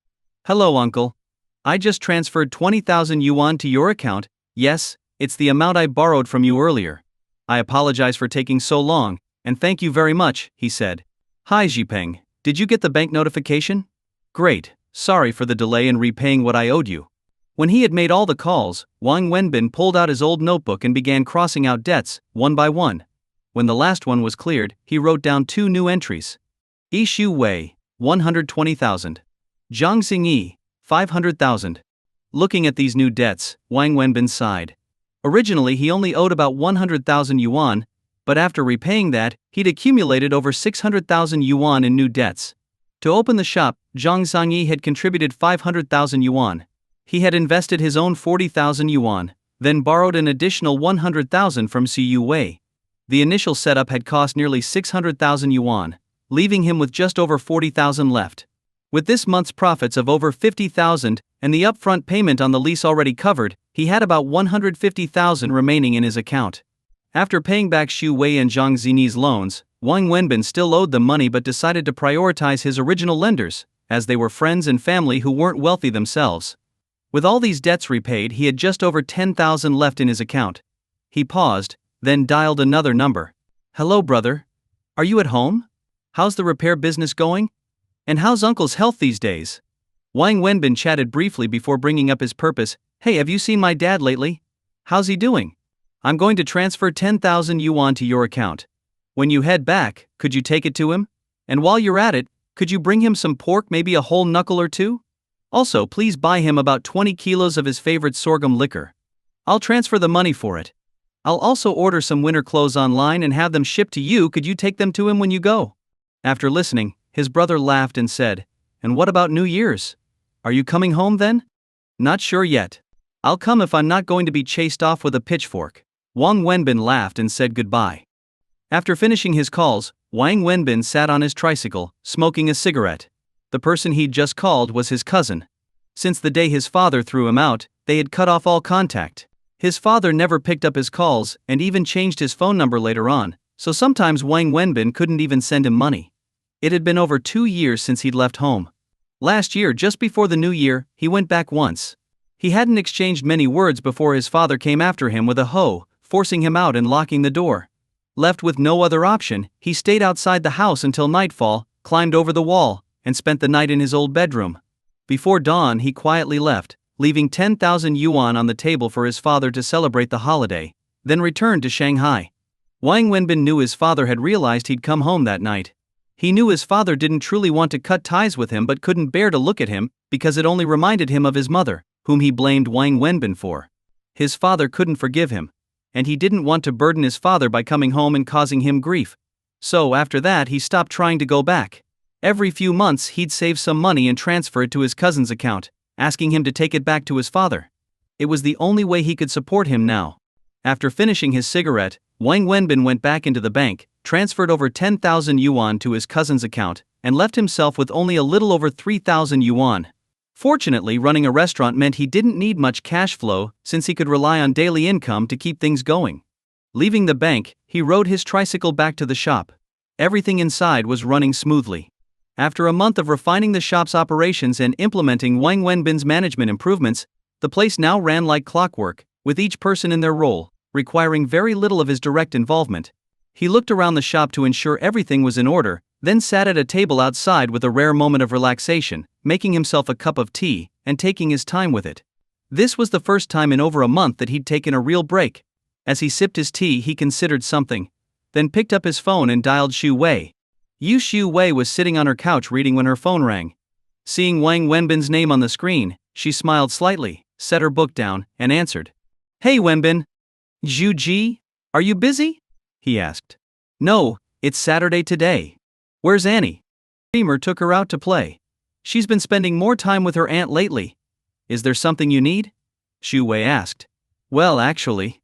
"Hello, uncle. I just transferred 20,000 yuan to your account. Yes, it's the amount I borrowed from you earlier. I apologize for taking so long, and thank you very much," he said. "Hi Zhipeng, did you get the bank notification? Great, sorry for the delay in repaying what I owed you." When he had made all the calls, Wang Wenbin pulled out his old notebook and began crossing out debts, one by one. When the last one was cleared, he wrote down 2 new entries. Yi Shu Wei, 120,000. Jang Xingi, 500,000. Looking at these new debts, Wang Wenbin sighed. Originally he only owed about 100,000 yuan, but after repaying that, he'd accumulated over 600,000 yuan in new debts. To open the shop, Jang Xingi had contributed 500,000 yuan. He had invested his own 40,000 yuan, then borrowed an additional 100,000 from Siyu Wei. The initial setup had cost nearly 600,000 yuan, leaving him with just over 40,000 left. With this month's profits of over 50,000 and the upfront payment on the lease already covered, he had about 150,000 remaining in his account. After paying back Xu Wei and Zhang Xinyi's loans, Wang Wenbin still owed them money but decided to prioritize his original lenders, as they were friends and family who weren't wealthy themselves. With all these debts repaid, he had just over 10,000 left in his account. He paused, then dialed another number. "Hello, brother. Are you at home? How's the repair business going? And how's uncle's health these days?" Wang Wenbin chatted briefly before bringing up his purpose. "Hey, have you seen my dad lately? How's he doing? I'm going to transfer 10,000 yuan to your account. When you head back, could you take it to him? And while you're at it, could you bring him some pork, maybe a whole knuckle or two? Also, please buy him about 20 kilos of his favorite sorghum liquor. I'll transfer the money for it. I'll also order some winter clothes online and have them shipped to you. Could you take them to him when you go?" After listening, his brother laughed and said, "And what about New Year's? Are you coming home then?" "Not sure yet. I'll come if I'm not going to be chased off with a pitchfork." Wang Wenbin laughed and said goodbye. After finishing his calls, Wang Wenbin sat on his tricycle, smoking a cigarette. The person he'd just called was his cousin. Since the day his father threw him out, they had cut off all contact. His father never picked up his calls and even changed his phone number later on, so sometimes Wang Wenbin couldn't even send him money. It had been over 2 years since he'd left home. Last year, just before the new year, he went back once. He hadn't exchanged many words before his father came after him with a hoe, forcing him out and locking the door. Left with no other option, he stayed outside the house until nightfall, climbed over the wall, and spent the night in his old bedroom. Before dawn, he quietly left, leaving 10,000 yuan on the table for his father to celebrate the holiday, then returned to Shanghai. Wang Wenbin knew his father had realized he'd come home that night. He knew his father didn't truly want to cut ties with him but couldn't bear to look at him because it only reminded him of his mother, whom he blamed Wang Wenbin for. His father couldn't forgive him, and he didn't want to burden his father by coming home and causing him grief. So after that he stopped trying to go back. Every few months he'd save some money and transfer it to his cousin's account, asking him to take it back to his father. It was the only way he could support him now. After finishing his cigarette, Wang Wenbin went back into the bank, transferred over 10,000 yuan to his cousin's account, and left himself with only a little over 3,000 yuan. Fortunately, running a restaurant meant he didn't need much cash flow since he could rely on daily income to keep things going. Leaving the bank, he rode his tricycle back to the shop. Everything inside was running smoothly. After a month of refining the shop's operations and implementing Wang Wenbin's management improvements, the place now ran like clockwork, with each person in their role, requiring very little of his direct involvement. He looked around the shop to ensure everything was in order, then sat at a table outside with a rare moment of relaxation, making himself a cup of tea, and taking his time with it. This was the first time in over a month that he'd taken a real break. As he sipped his tea, he considered something. then picked up his phone and dialed Xu Wei. Xu Wei was sitting on her couch reading when her phone rang. Seeing Wang Wenbin's name on the screen, she smiled slightly, set her book down, and answered. Hey Wenbin. Zhu Ji, are you busy? He asked. No, it's Saturday today. Where's Annie? Dreamer took her out to play. She's been spending more time with her aunt lately. Is there something you need? Xu Wei asked. Well, actually,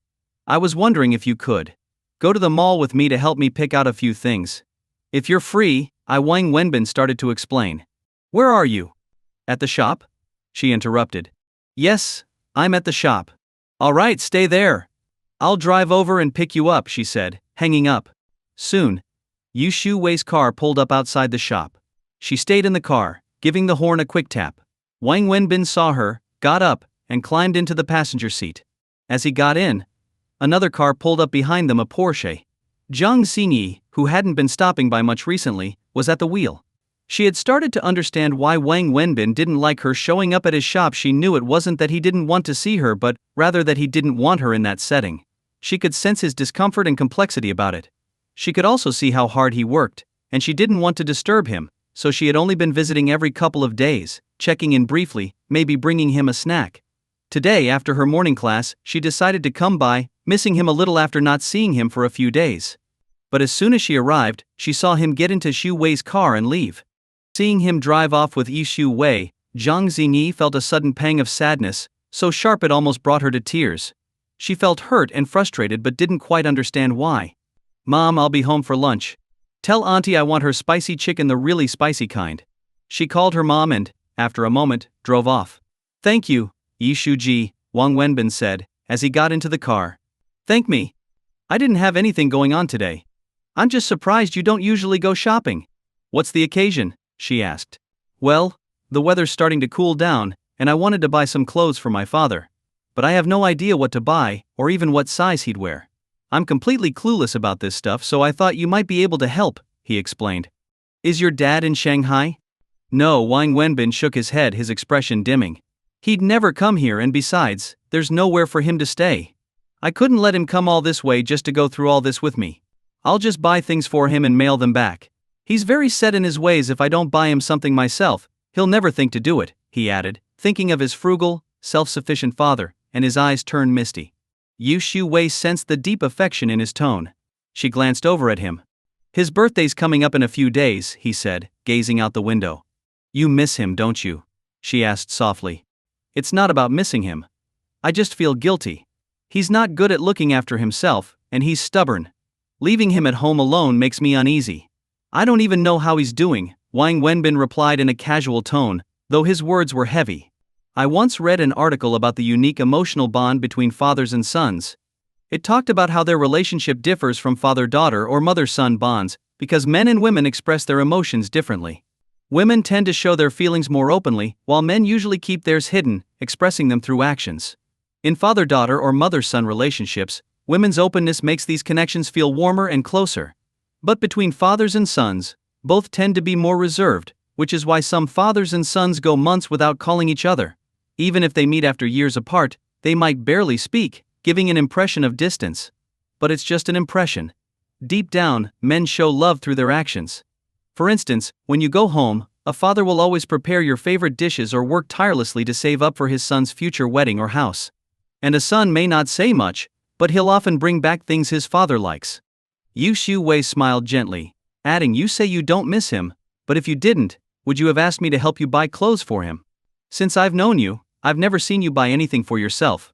I was wondering if you could go to the mall with me to help me pick out a few things. If you're free, Wang Wenbin started to explain. Where are you? At the shop? She interrupted. Yes, I'm at the shop. All right, stay there. I'll drive over and pick you up, she said, hanging up. Soon, Xu Wei's car pulled up outside the shop. She stayed in the car, giving the horn a quick tap. Wang Wenbin saw her, got up, and climbed into the passenger seat. As he got in, another car pulled up behind them, a Porsche. Jang Xingi, who hadn't been stopping by much recently, was at the wheel. She had started to understand why Wang Wenbin didn't like her showing up at his shop. She knew it wasn't that he didn't want to see her, but rather that he didn't want her in that setting. She could sense his discomfort and complexity about it. She could also see how hard he worked, and she didn't want to disturb him, so she had only been visiting every couple of days, checking in briefly, maybe bringing him a snack. Today, after her morning class, she decided to come by, missing him a little after not seeing him for a few days. But as soon as she arrived, she saw him get into Xu Wei's car and leave. Seeing him drive off with Xu Wei, Jang Xingi felt a sudden pang of sadness, so sharp it almost brought her to tears. She felt hurt and frustrated but didn't quite understand why. Mom, I'll be home for lunch. Tell Auntie I want her spicy chicken, the really spicy kind. She called her mom and, after a moment, drove off. Thank you, Xu Ji, Wang Wenbin said, as he got into the car. Thank me. I didn't have anything going on today. I'm just surprised you don't usually go shopping. What's the occasion? She asked. Well, the weather's starting to cool down, and I wanted to buy some clothes for my father. But I have no idea what to buy, or even what size he'd wear. I'm completely clueless about this stuff, so I thought you might be able to help, he explained. Is your dad in Shanghai? No, Wang Wenbin shook his head, his expression dimming. He'd never come here, and besides, there's nowhere for him to stay. I couldn't let him come all this way just to go through all this with me. I'll just buy things for him and mail them back. He's very set in his ways. If I don't buy him something myself, he'll never think to do it, he added, thinking of his frugal, self-sufficient father, and his eyes turned misty. Xu Wei sensed the deep affection in his tone. She glanced over at him. His birthday's coming up in a few days, he said, gazing out the window. You miss him, don't you? She asked softly. It's not about missing him. I just feel guilty. He's not good at looking after himself, and he's stubborn. Leaving him at home alone makes me uneasy. I don't even know how he's doing, Wang Wenbin replied in a casual tone, though his words were heavy. I once read an article about the unique emotional bond between fathers and sons. It talked about how their relationship differs from father-daughter or mother-son bonds, because men and women express their emotions differently. Women tend to show their feelings more openly, while men usually keep theirs hidden, expressing them through actions. In father-daughter or mother-son relationships, women's openness makes these connections feel warmer and closer. But between fathers and sons, both tend to be more reserved, which is why some fathers and sons go months without calling each other. Even if they meet after years apart, they might barely speak, giving an impression of distance. But it's just an impression. Deep down, men show love through their actions. For instance, when you go home, a father will always prepare your favorite dishes or work tirelessly to save up for his son's future wedding or house. And a son may not say much, but he'll often bring back things his father likes. Xu Wei smiled gently, adding, You say you don't miss him, but if you didn't, would you have asked me to help you buy clothes for him? Since I've known you, I've never seen you buy anything for yourself.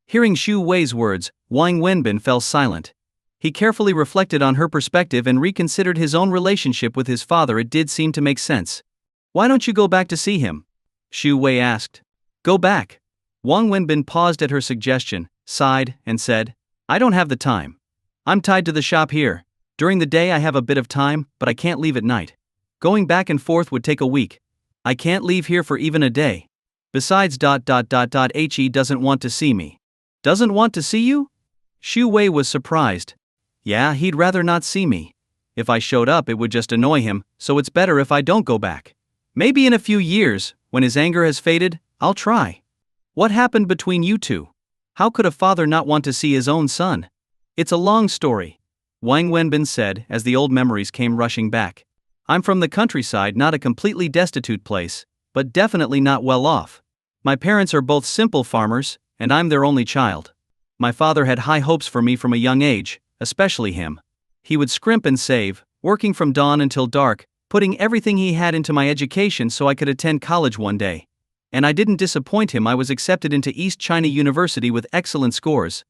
Hearing Xu Wei's words, Wang Wenbin fell silent. He carefully reflected on her perspective and reconsidered his own relationship with his father. It did seem to make sense. Why don't you go back to see him? Xu Wei asked. Go back. Wang Wenbin paused at her suggestion, sighed, and said, I don't have the time. I'm tied to the shop here. During the day I have a bit of time, but I can't leave at night. Going back and forth would take a week. I can't leave here for even a day. Besides, he doesn't want to see me. Doesn't want to see you? Xu Wei was surprised. Yeah, he'd rather not see me. If I showed up it would just annoy him, so it's better if I don't go back. Maybe in a few years, when his anger has faded, I'll try. What happened between you two? How could a father not want to see his own son? It's a long story. Wang Wenbin said as the old memories came rushing back. I'm from the countryside, not a completely destitute place, but definitely not well off. My parents are both simple farmers, and I'm their only child. My father had high hopes for me from a young age, especially him. He would scrimp and save, working from dawn until dark, putting everything he had into my education so I could attend college one day. And I didn't disappoint him. I was accepted into East China University with excellent scores.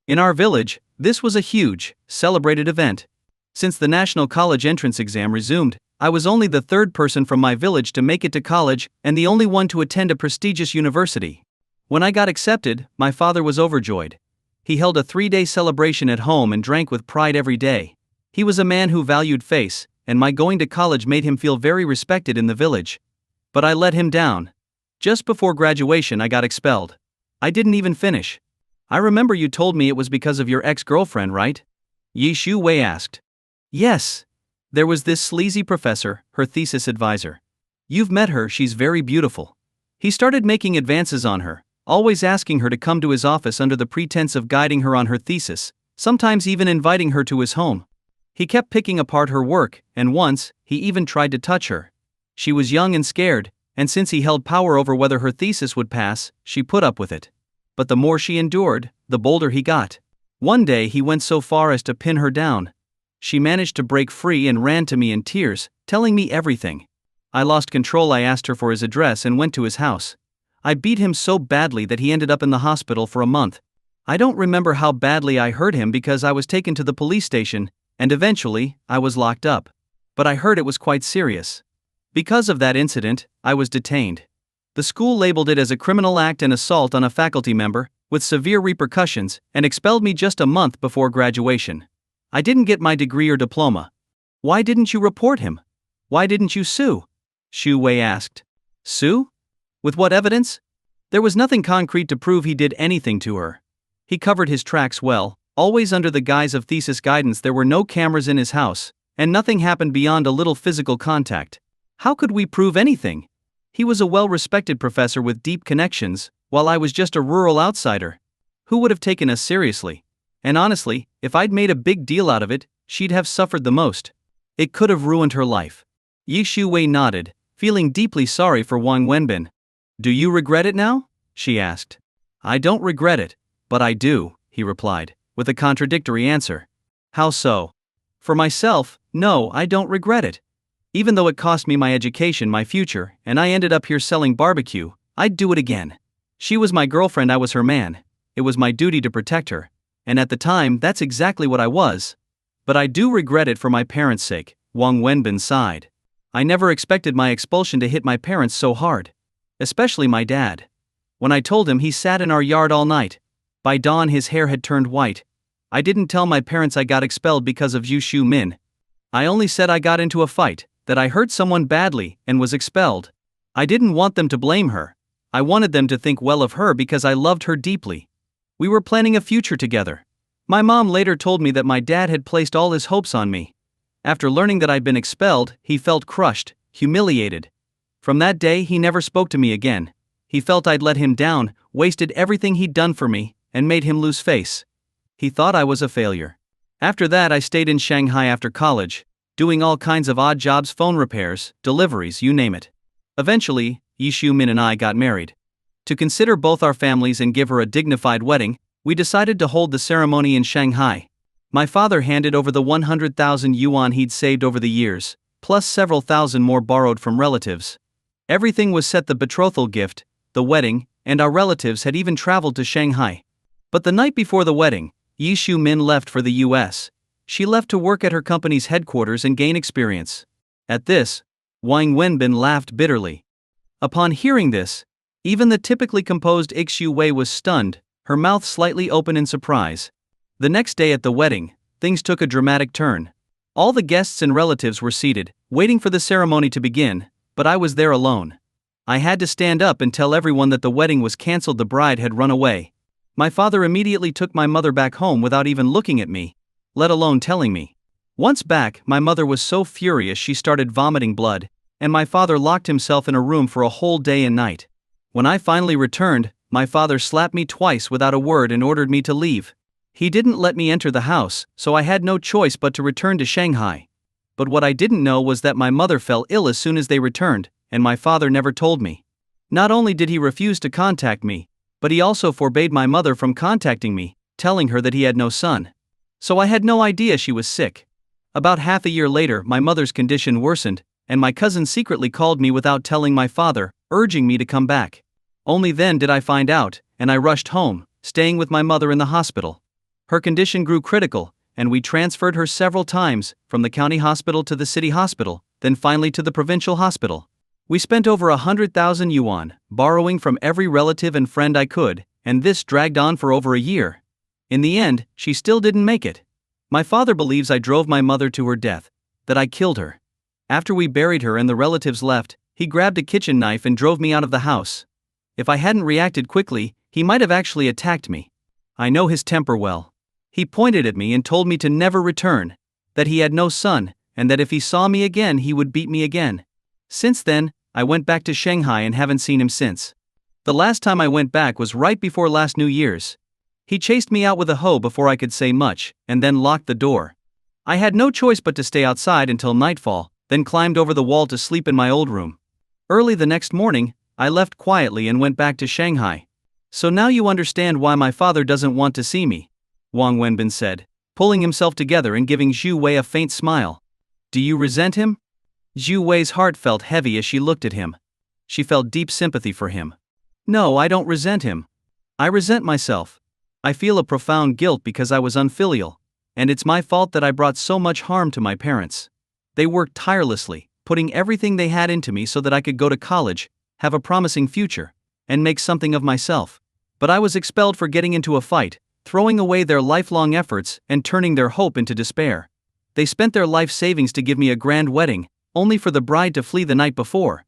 In our village, this was a huge, celebrated event. Since the national college entrance exam resumed, I was only the third person from my village to make it to college and the only one to attend a prestigious university. When I got accepted, my father was overjoyed. He held a 3-day celebration at home and drank with pride every day. He was a man who valued face, and my going to college made him feel very respected in the village. But I let him down. Just before graduation, I got expelled. I didn't even finish. I remember you told me it was because of your ex-girlfriend, right? Yi Shu Wei asked. Yes. There was this sleazy professor, her thesis advisor. You've met her, she's very beautiful. He started making advances on her, always asking her to come to his office under the pretense of guiding her on her thesis, sometimes even inviting her to his home. He kept picking apart her work, and once, he even tried to touch her. She was young and scared, and since he held power over whether her thesis would pass, she put up with it. But the more she endured, the bolder he got. One day he went so far as to pin her down. She managed to break free and ran to me in tears, telling me everything. I lost control. I asked her for his address and went to his house. I beat him so badly that he ended up in the hospital for a month. I don't remember how badly I hurt him because I was taken to the police station, and eventually, I was locked up. But I heard it was quite serious. Because of that incident, I was detained. The school labeled it as a criminal act and assault on a faculty member, with severe repercussions, and expelled me just a month before graduation. I didn't get my degree or diploma. Why didn't you report him? Why didn't you sue? Shu Wei asked. Sue? With what evidence? There was nothing concrete to prove he did anything to her. He covered his tracks well, always under the guise of thesis guidance. There were no cameras in his house, and nothing happened beyond a little physical contact. How could we prove anything? He was a well-respected professor with deep connections, while I was just a rural outsider. Who would have taken us seriously? And honestly, if I'd made a big deal out of it, she'd have suffered the most. It could have ruined her life. Yi Shu Wei nodded, feeling deeply sorry for Wang Wenbin. Do you regret it now? She asked. I don't regret it, but I do, he replied, with a contradictory answer. How so? For myself, no, I don't regret it. Even though it cost me my education, my future, and I ended up here selling barbecue, I'd do it again. She was my girlfriend, I was her man. It was my duty to protect her. And at the time, that's exactly what I was. But I do regret it for my parents' sake, Wang Wenbin sighed. I never expected my expulsion to hit my parents so hard. Especially my dad. When I told him, he sat in our yard all night. By dawn his hair had turned white. I didn't tell my parents I got expelled because of Yu Shu Min. I only said I got into a fight, that I hurt someone badly, and was expelled. I didn't want them to blame her. I wanted them to think well of her because I loved her deeply. We were planning a future together. My mom later told me that my dad had placed all his hopes on me. After learning that I'd been expelled, he felt crushed, humiliated. From that day he never spoke to me again. He felt I'd let him down, wasted everything he'd done for me, and made him lose face. He thought I was a failure. After that I stayed in Shanghai after college, doing all kinds of odd jobs, phone repairs, deliveries, you name it. Eventually, Yi Shu Min and I got married. To consider both our families and give her a dignified wedding, we decided to hold the ceremony in Shanghai. My father handed over the 100,000 yuan he'd saved over the years, plus several thousand more borrowed from relatives. Everything was set: the betrothal gift, the wedding, and our relatives had even traveled to Shanghai. But the night before the wedding, Yi Shu Min left for the US. She left to work at her company's headquarters and gain experience. At this, Wang Wenbin laughed bitterly. Upon hearing this, even the typically composed Ixu Wei was stunned, her mouth slightly open in surprise. The next day at the wedding, things took a dramatic turn. All the guests and relatives were seated, waiting for the ceremony to begin, but I was there alone. I had to stand up and tell everyone that the wedding was cancelled. The bride had run away. My father immediately took my mother back home without even looking at me, let alone telling me. Once back, my mother was so furious she started vomiting blood, and my father locked himself in a room for a whole day and night. When I finally returned, my father slapped me twice without a word and ordered me to leave. He didn't let me enter the house, so I had no choice but to return to Shanghai. But what I didn't know was that my mother fell ill as soon as they returned, and my father never told me. Not only did he refuse to contact me, but he also forbade my mother from contacting me, telling her that he had no son. So I had no idea she was sick. About half a year later, my mother's condition worsened, and my cousin secretly called me without telling my father, urging me to come back. Only then did I find out, and I rushed home, staying with my mother in the hospital. Her condition grew critical, and we transferred her several times, from the county hospital to the city hospital, then finally to the provincial hospital. We spent over 100,000 yuan, borrowing from every relative and friend I could, and this dragged on for over a year. In the end, she still didn't make it. My father believes I drove my mother to her death, that I killed her. After we buried her and the relatives left, he grabbed a kitchen knife and drove me out of the house. If I hadn't reacted quickly, he might have actually attacked me. I know his temper well. He pointed at me and told me to never return, that he had no son, and that if he saw me again he would beat me again. Since then, I went back to Shanghai and haven't seen him since. The last time I went back was right before last New Year's. He chased me out with a hoe before I could say much, and then locked the door. I had no choice but to stay outside until nightfall, then climbed over the wall to sleep in my old room. Early the next morning, I left quietly and went back to Shanghai. So now you understand why my father doesn't want to see me, Wang Wenbin said, pulling himself together and giving Zhu Wei a faint smile. Do you resent him? Zhu Wei's heart felt heavy as she looked at him. She felt deep sympathy for him. No, I don't resent him. I resent myself. I feel a profound guilt because I was unfilial, and it's my fault that I brought so much harm to my parents. They worked tirelessly, putting everything they had into me so that I could go to college, have a promising future, and make something of myself. But I was expelled for getting into a fight, throwing away their lifelong efforts and turning their hope into despair. They spent their life savings to give me a grand wedding, only for the bride to flee the night before.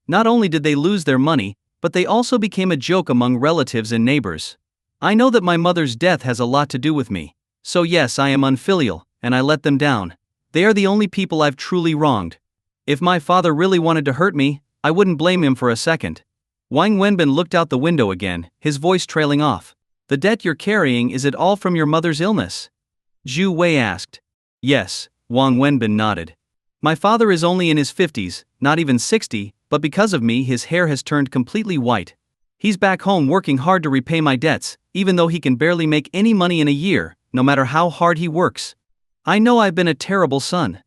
Not only did they lose their money, but they also became a joke among relatives and neighbors. I know that my mother's death has a lot to do with me, so yes, I am unfilial, and I let them down. They are the only people I've truly wronged. If my father really wanted to hurt me, I wouldn't blame him for a second. Wang Wenbin looked out the window again, his voice trailing off. The debt you're carrying, is it all from your mother's illness? Zhu Wei asked. Yes, Wang Wenbin nodded. My father is only in his 50s, not even 60, but because of me his hair has turned completely white. He's back home working hard to repay my debts, even though he can barely make any money in a year, no matter how hard he works. I know I've been a terrible son.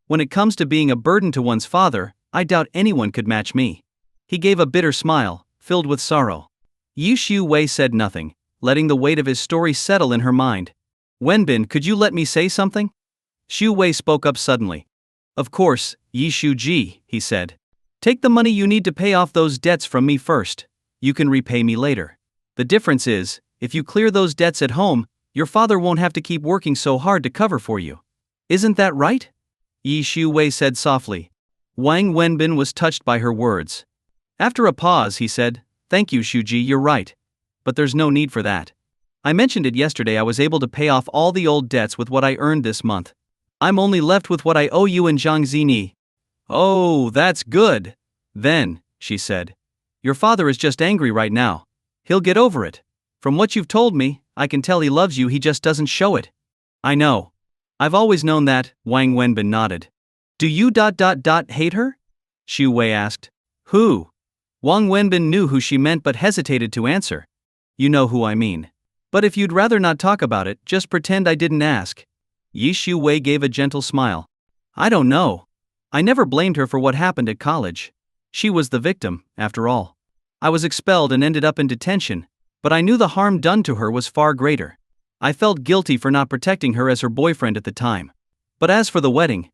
When it comes to being a burden to one's father, I doubt anyone could match me. He gave a bitter smile, filled with sorrow. Zhu Wei said nothing, letting the weight of his story settle in her mind. Wenbin, could you let me say something? Zhu Wei spoke up suddenly. Of course, Yishu Ji, he said. Take the money you need to pay off those debts from me first. You can repay me later. The difference is, if you clear those debts at home, your father won't have to keep working so hard to cover for you. Isn't that right? Yishu Wei said softly. Wang Wenbin was touched by her words. After a pause he said, Thank you Shuji, you're right. But there's no need for that. I mentioned it yesterday, I was able to pay off all the old debts with what I earned this month. I'm only left with what I owe you and Jang Xingi. Oh, that's good. Then, she said. Your father is just angry right now. He'll get over it. From what you've told me, I can tell he loves you, he just doesn't show it. I know. I've always known that, Wang Wenbin nodded. Do you hate her? Zhu Wei asked. Who? Wang Wenbin knew who she meant but hesitated to answer. You know who I mean. But if you'd rather not talk about it, just pretend I didn't ask. Yishu Wei gave a gentle smile. I don't know. I never blamed her for what happened at college. She was the victim, after all. I was expelled and ended up in detention, but I knew the harm done to her was far greater. I felt guilty for not protecting her as her boyfriend at the time. But as for the wedding,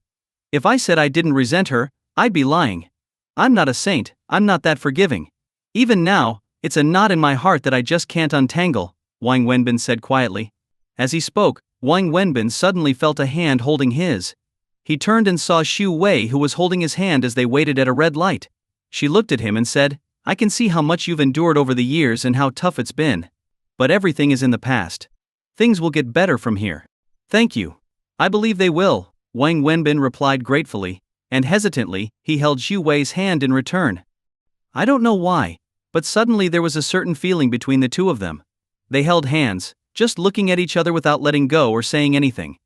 if I said I didn't resent her, I'd be lying. I'm not a saint, I'm not that forgiving. Even now, it's a knot in my heart that I just can't untangle, Wang Wenbin said quietly. As he spoke, Wang Wenbin suddenly felt a hand holding his. He turned and saw Zhu Wei, who was holding his hand as they waited at a red light. She looked at him and said, I can see how much you've endured over the years and how tough it's been. But everything is in the past. Things will get better from here. Thank you. I believe they will, Wang Wenbin replied gratefully, and hesitantly, he held Zhu Wei's hand in return. I don't know why, but suddenly there was a certain feeling between the two of them. They held hands, just looking at each other without letting go or saying anything.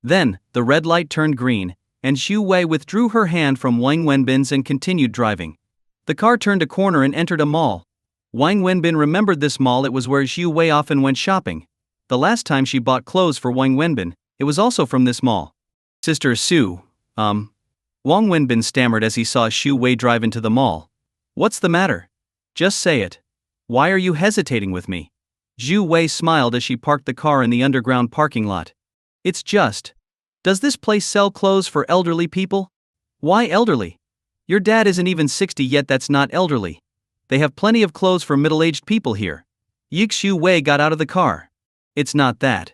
Then, the red light turned green, and Xu Wei withdrew her hand from Wang Wenbin's and continued driving. The car turned a corner and entered a mall. Wang Wenbin remembered this mall. It was where Xu Wei often went shopping. The last time she bought clothes for Wang Wenbin, it was also from this mall. Sister Sue, Wang Wenbin stammered as he saw Xu Wei drive into the mall. What's the matter? Just say it. Why are you hesitating with me? Xu Wei smiled as she parked the car in the underground parking lot. It's just. Does this place sell clothes for elderly people? Why elderly? Your dad isn't even 60 yet. That's not elderly. They have plenty of clothes for middle-aged people here. Xu Wei got out of the car. It's not that.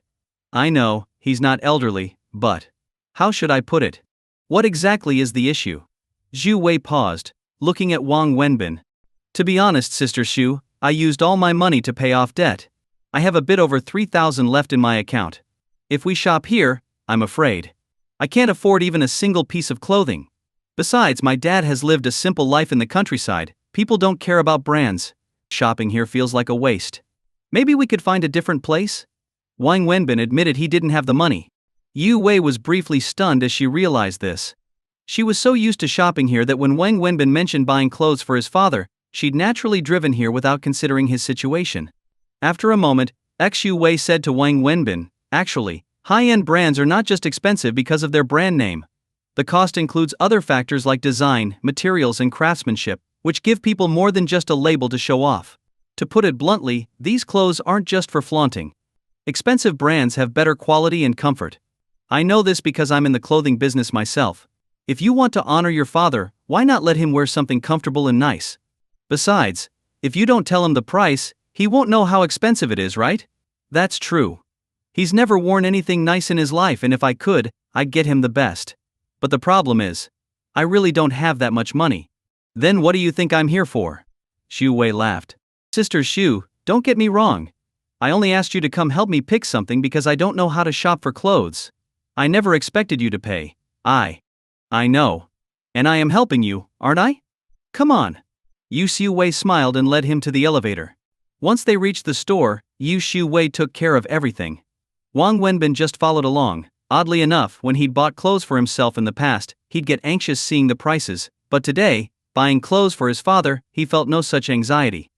I know, he's not elderly, but. How should I put it? What exactly is the issue? Xu Wei paused, looking at Wang Wenbin. To be honest, Sister Xu, I used all my money to pay off debt. I have a bit over 3,000 left in my account. If we shop here, I'm afraid I can't afford even a single piece of clothing. Besides, my dad has lived a simple life in the countryside. People don't care about brands. Shopping here feels like a waste. Maybe we could find a different place? Wang Wenbin admitted he didn't have the money. Xu Wei was briefly stunned as she realized this. She was so used to shopping here that when Wang Wenbin mentioned buying clothes for his father, she'd naturally driven here without considering his situation. After a moment, Xu Wei said to Wang Wenbin, actually, high-end brands are not just expensive because of their brand name. The cost includes other factors like design, materials and craftsmanship, which give people more than just a label to show off. To put it bluntly, these clothes aren't just for flaunting. Expensive brands have better quality and comfort. I know this because I'm in the clothing business myself. If you want to honor your father, why not let him wear something comfortable and nice? Besides, if you don't tell him the price, he won't know how expensive it is, right? That's true. He's never worn anything nice in his life, and if I could, I'd get him the best. But the problem is, I really don't have that much money. Then what do you think I'm here for? Xu Wei laughed. Sister Xu, don't get me wrong. I only asked you to come help me pick something because I don't know how to shop for clothes. I never expected you to pay. I know. And I am helping you, aren't I? Come on. Xu Wei smiled and led him to the elevator. Once they reached the store, Xu Wei took care of everything. Wang Wenbin just followed along. Oddly enough, when he'd bought clothes for himself in the past, he'd get anxious seeing the prices, but today, buying clothes for his father, he felt no such anxiety.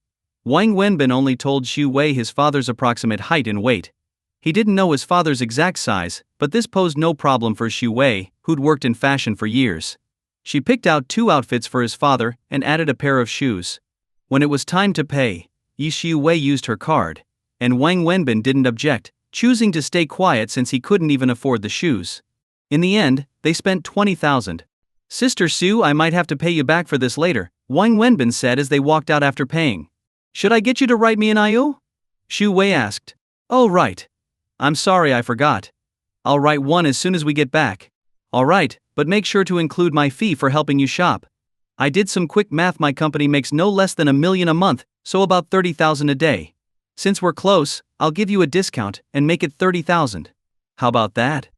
Wang Wenbin only told Xu Wei his father's approximate height and weight. He didn't know his father's exact size, but this posed no problem for Xu Wei, who'd worked in fashion for years. She picked out 2 outfits for his father and added a pair of shoes. When it was time to pay, Xu Wei used her card, and Wang Wenbin didn't object, choosing to stay quiet since he couldn't even afford the shoes. In the end, they spent 20,000. Sister Sue, I might have to pay you back for this later, Wang Wenbin said as they walked out after paying. Should I get you to write me an IO? Xu Wei asked. Oh right. I'm sorry, I forgot. I'll write one as soon as we get back. Alright, but make sure to include my fee for helping you shop. I did some quick math. My company makes no less than $1 million a month, so about 30,000 a day. Since we're close, I'll give you a discount and make it 30,000. How about that?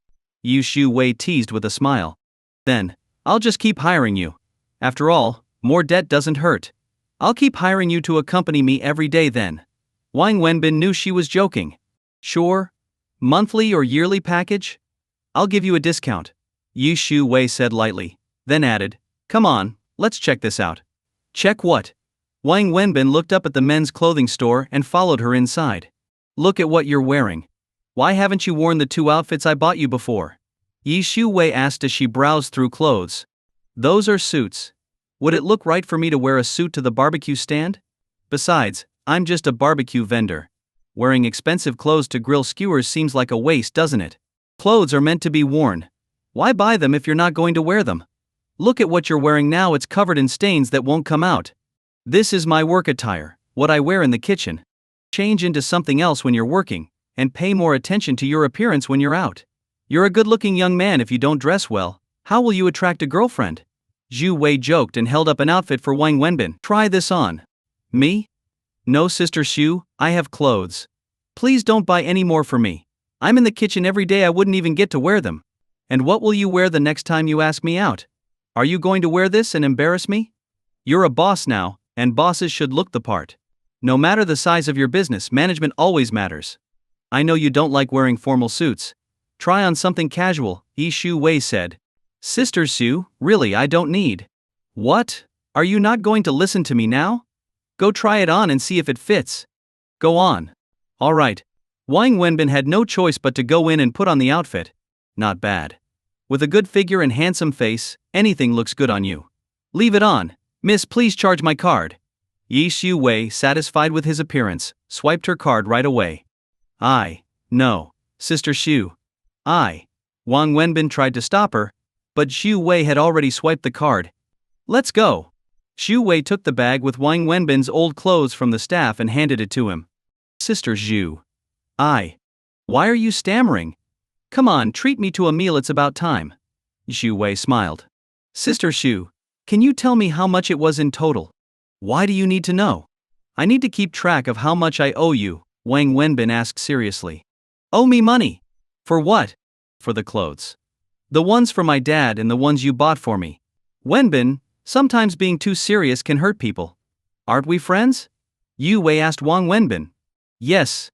Xu Wei teased with a smile. Then, I'll just keep hiring you. After all, more debt doesn't hurt. I'll keep hiring you to accompany me every day then. Wang Wenbin knew she was joking. Sure. Monthly or yearly package? I'll give you a discount. Xu Wei said lightly, then added, come on, let's check this out. Check what? Wang Wenbin looked up at the men's clothing store and followed her inside. Look at what you're wearing. Why haven't you worn the 2 outfits I bought you before? Xu Wei asked as she browsed through clothes. Those are suits. Would it look right for me to wear a suit to the barbecue stand? Besides, I'm just a barbecue vendor. Wearing expensive clothes to grill skewers seems like a waste, doesn't it? Clothes are meant to be worn. Why buy them if you're not going to wear them? Look at what you're wearing now, it's covered in stains that won't come out. This is my work attire, what I wear in the kitchen. Change into something else when you're working, and pay more attention to your appearance when you're out. You're a good-looking young man. If you don't dress well, how will you attract a girlfriend? Xu Wei joked and held up an outfit for Wang Wenbin. Try this on. Me? No, Sister Xu, I have clothes. Please don't buy any more for me. I'm in the kitchen every day, I wouldn't even get to wear them. And what will you wear the next time you ask me out? Are you going to wear this and embarrass me? You're a boss now, and bosses should look the part. No matter the size of your business, management always matters. I know you don't like wearing formal suits. Try on something casual, Yi Shu Wei said. Sister Sue, really I don't need. What? Are you not going to listen to me now? Go try it on and see if it fits. Go on. Alright. Wang Wenbin had no choice but to go in and put on the outfit. Not bad. With a good figure and handsome face, anything looks good on you. Leave it on. Miss, please charge my card. Yi Shu Wei, satisfied with his appearance, swiped her card right away. No. Sister Shu. Wang Wenbin tried to stop her, but Shu Wei had already swiped the card. Let's go. Shu Wei took the bag with Wang Wenbin's old clothes from the staff and handed it to him. Sister Zhu. Why are you stammering? Come on, treat me to a meal, it's about time. Shu Wei smiled. Sister Shu, can you tell me how much it was in total? Why do you need to know? I need to keep track of how much I owe you, Wang Wenbin asked seriously. Owe me money? For what? For the clothes. The ones for my dad and the ones you bought for me. Wenbin, sometimes being too serious can hurt people. Aren't we friends? Yu Wei asked Wang Wenbin. Yes.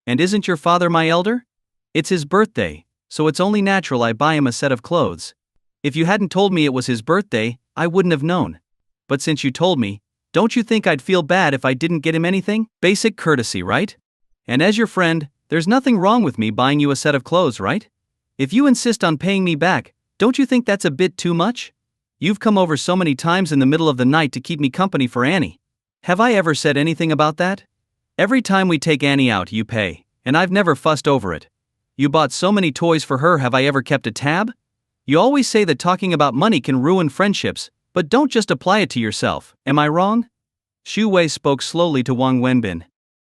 And isn't your father my elder? It's his birthday, so it's only natural I buy him a set of clothes. If you hadn't told me it was his birthday, I wouldn't have known. But since you told me, don't you think I'd feel bad if I didn't get him anything? Basic courtesy, right? And as your friend, there's nothing wrong with me buying you a set of clothes, right? If you insist on paying me back, don't you think that's a bit too much? You've come over so many times in the middle of the night to keep me company for Annie. Have I ever said anything about that? Every time we take Annie out, you pay, and I've never fussed over it. You bought so many toys for her, have I ever kept a tab? You always say that talking about money can ruin friendships, but don't just apply it to yourself, am I wrong? Shu Wei spoke slowly to Wang Wenbin.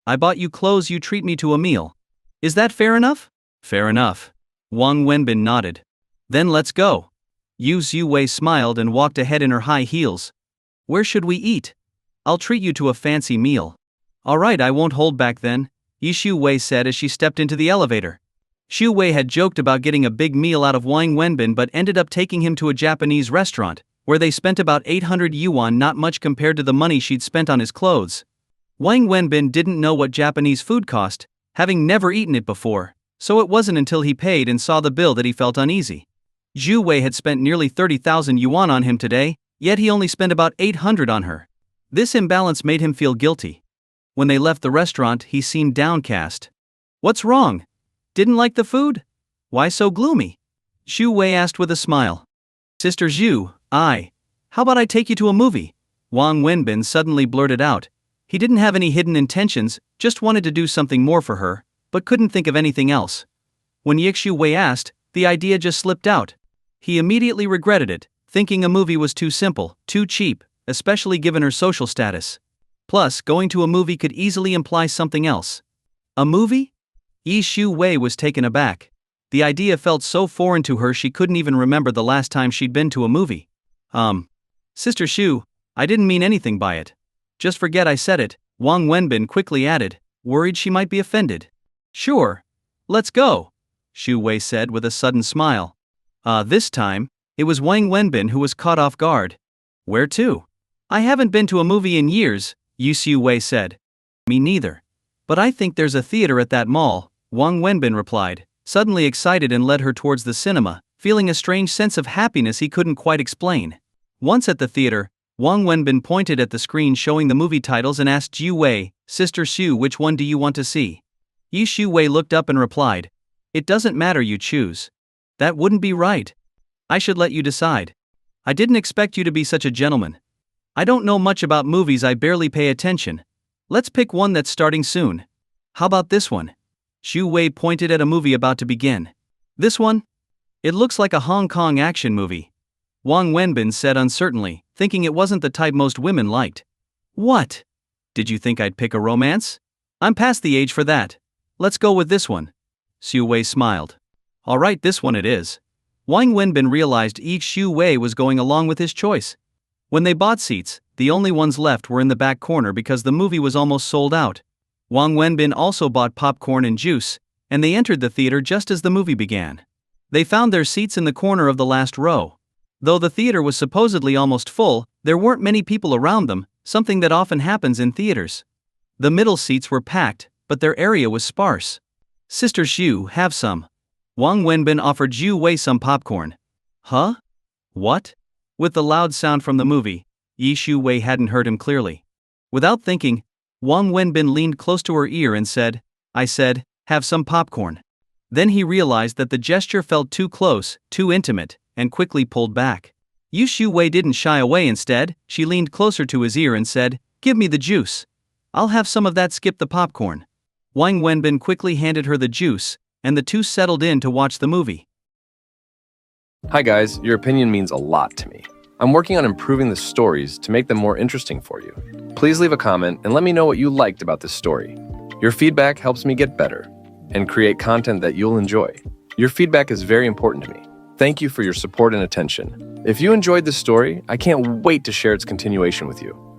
I bought you clothes, you treat me to a meal. Is that fair enough? Fair enough. Wang Wenbin nodded. Then let's go. Yu Wei smiled and walked ahead in her high heels. Where should we eat? I'll treat you to a fancy meal. Alright, I won't hold back then, Yi Shu Wei said as she stepped into the elevator. Shu Wei had joked about getting a big meal out of Wang Wenbin but ended up taking him to a Japanese restaurant, where they spent about 800 yuan, not much compared to the money she'd spent on his clothes. Wang Wenbin didn't know what Japanese food cost, having never eaten it before, so it wasn't until he paid and saw the bill that he felt uneasy. Zhu Wei had spent nearly 30,000 yuan on him today, yet he only spent about 800 on her. This imbalance made him feel guilty. When they left the restaurant, he seemed downcast. What's wrong? Didn't like the food? Why so gloomy? Shu Wei asked with a smile. Sister Zhu, how about I take you to a movie? Wang Wenbin suddenly blurted out. He didn't have any hidden intentions, just wanted to do something more for her, but couldn't think of anything else. When Shu Wei asked, the idea just slipped out. He immediately regretted it, thinking a movie was too simple, too cheap, especially given her social status. Plus, going to a movie could easily imply something else. A movie? Yi Shu Wei was taken aback. The idea felt so foreign to her she couldn't even remember the last time she'd been to a movie. Sister Shu, I didn't mean anything by it. Just forget I said it, Wang Wenbin quickly added, worried she might be offended. Sure. Let's go, Shu Wei said with a sudden smile. This time, it was Wang Wenbin who was caught off guard. Where to? I haven't been to a movie in years, Shu Wei said. Me neither. But I think there's a theater at that mall, Wang Wenbin replied, suddenly excited, and led her towards the cinema, feeling a strange sense of happiness he couldn't quite explain. Once at the theater, Wang Wenbin pointed at the screen showing the movie titles and asked Zhu Wei, Sister Shu, which one do you want to see? Yi Shu Wei looked up and replied, it doesn't matter, you choose. That wouldn't be right. I should let you decide. I didn't expect you to be such a gentleman. I don't know much about movies, I barely pay attention. Let's pick one that's starting soon. How about this one? Shu Wei pointed at a movie about to begin. This one? It looks like a Hong Kong action movie. Wang Wenbin said uncertainly, thinking it wasn't the type most women liked. What? Did you think I'd pick a romance? I'm past the age for that. Let's go with this one. Shu Wei smiled. Alright, this one it is. Wang Wenbin realized Shu Wei was going along with his choice. When they bought seats, the only ones left were in the back corner because the movie was almost sold out. Wang Wenbin also bought popcorn and juice, and they entered the theater just as the movie began. They found their seats in the corner of the last row. Though the theater was supposedly almost full, there weren't many people around them, something that often happens in theaters. The middle seats were packed, but their area was sparse. Sister Xu, have some. Wang Wenbin offered Zhu Wei some popcorn. Huh? What? With the loud sound from the movie, Yi Shu Wei hadn't heard him clearly. Without thinking, Wang Wenbin leaned close to her ear and said, I said, have some popcorn. Then he realized that the gesture felt too close, too intimate, and quickly pulled back. Yi Shu Wei didn't shy away. Instead, she leaned closer to his ear and said, give me the juice. I'll have some of that. Skip the popcorn. Wang Wenbin quickly handed her the juice, and the two settled in to watch the movie. Hi guys, your opinion means a lot to me. I'm working on improving the stories to make them more interesting for you. Please leave a comment and let me know what you liked about this story. Your feedback helps me get better and create content that you'll enjoy. Your feedback is very important to me. Thank you for your support and attention. If you enjoyed this story, I can't wait to share its continuation with you.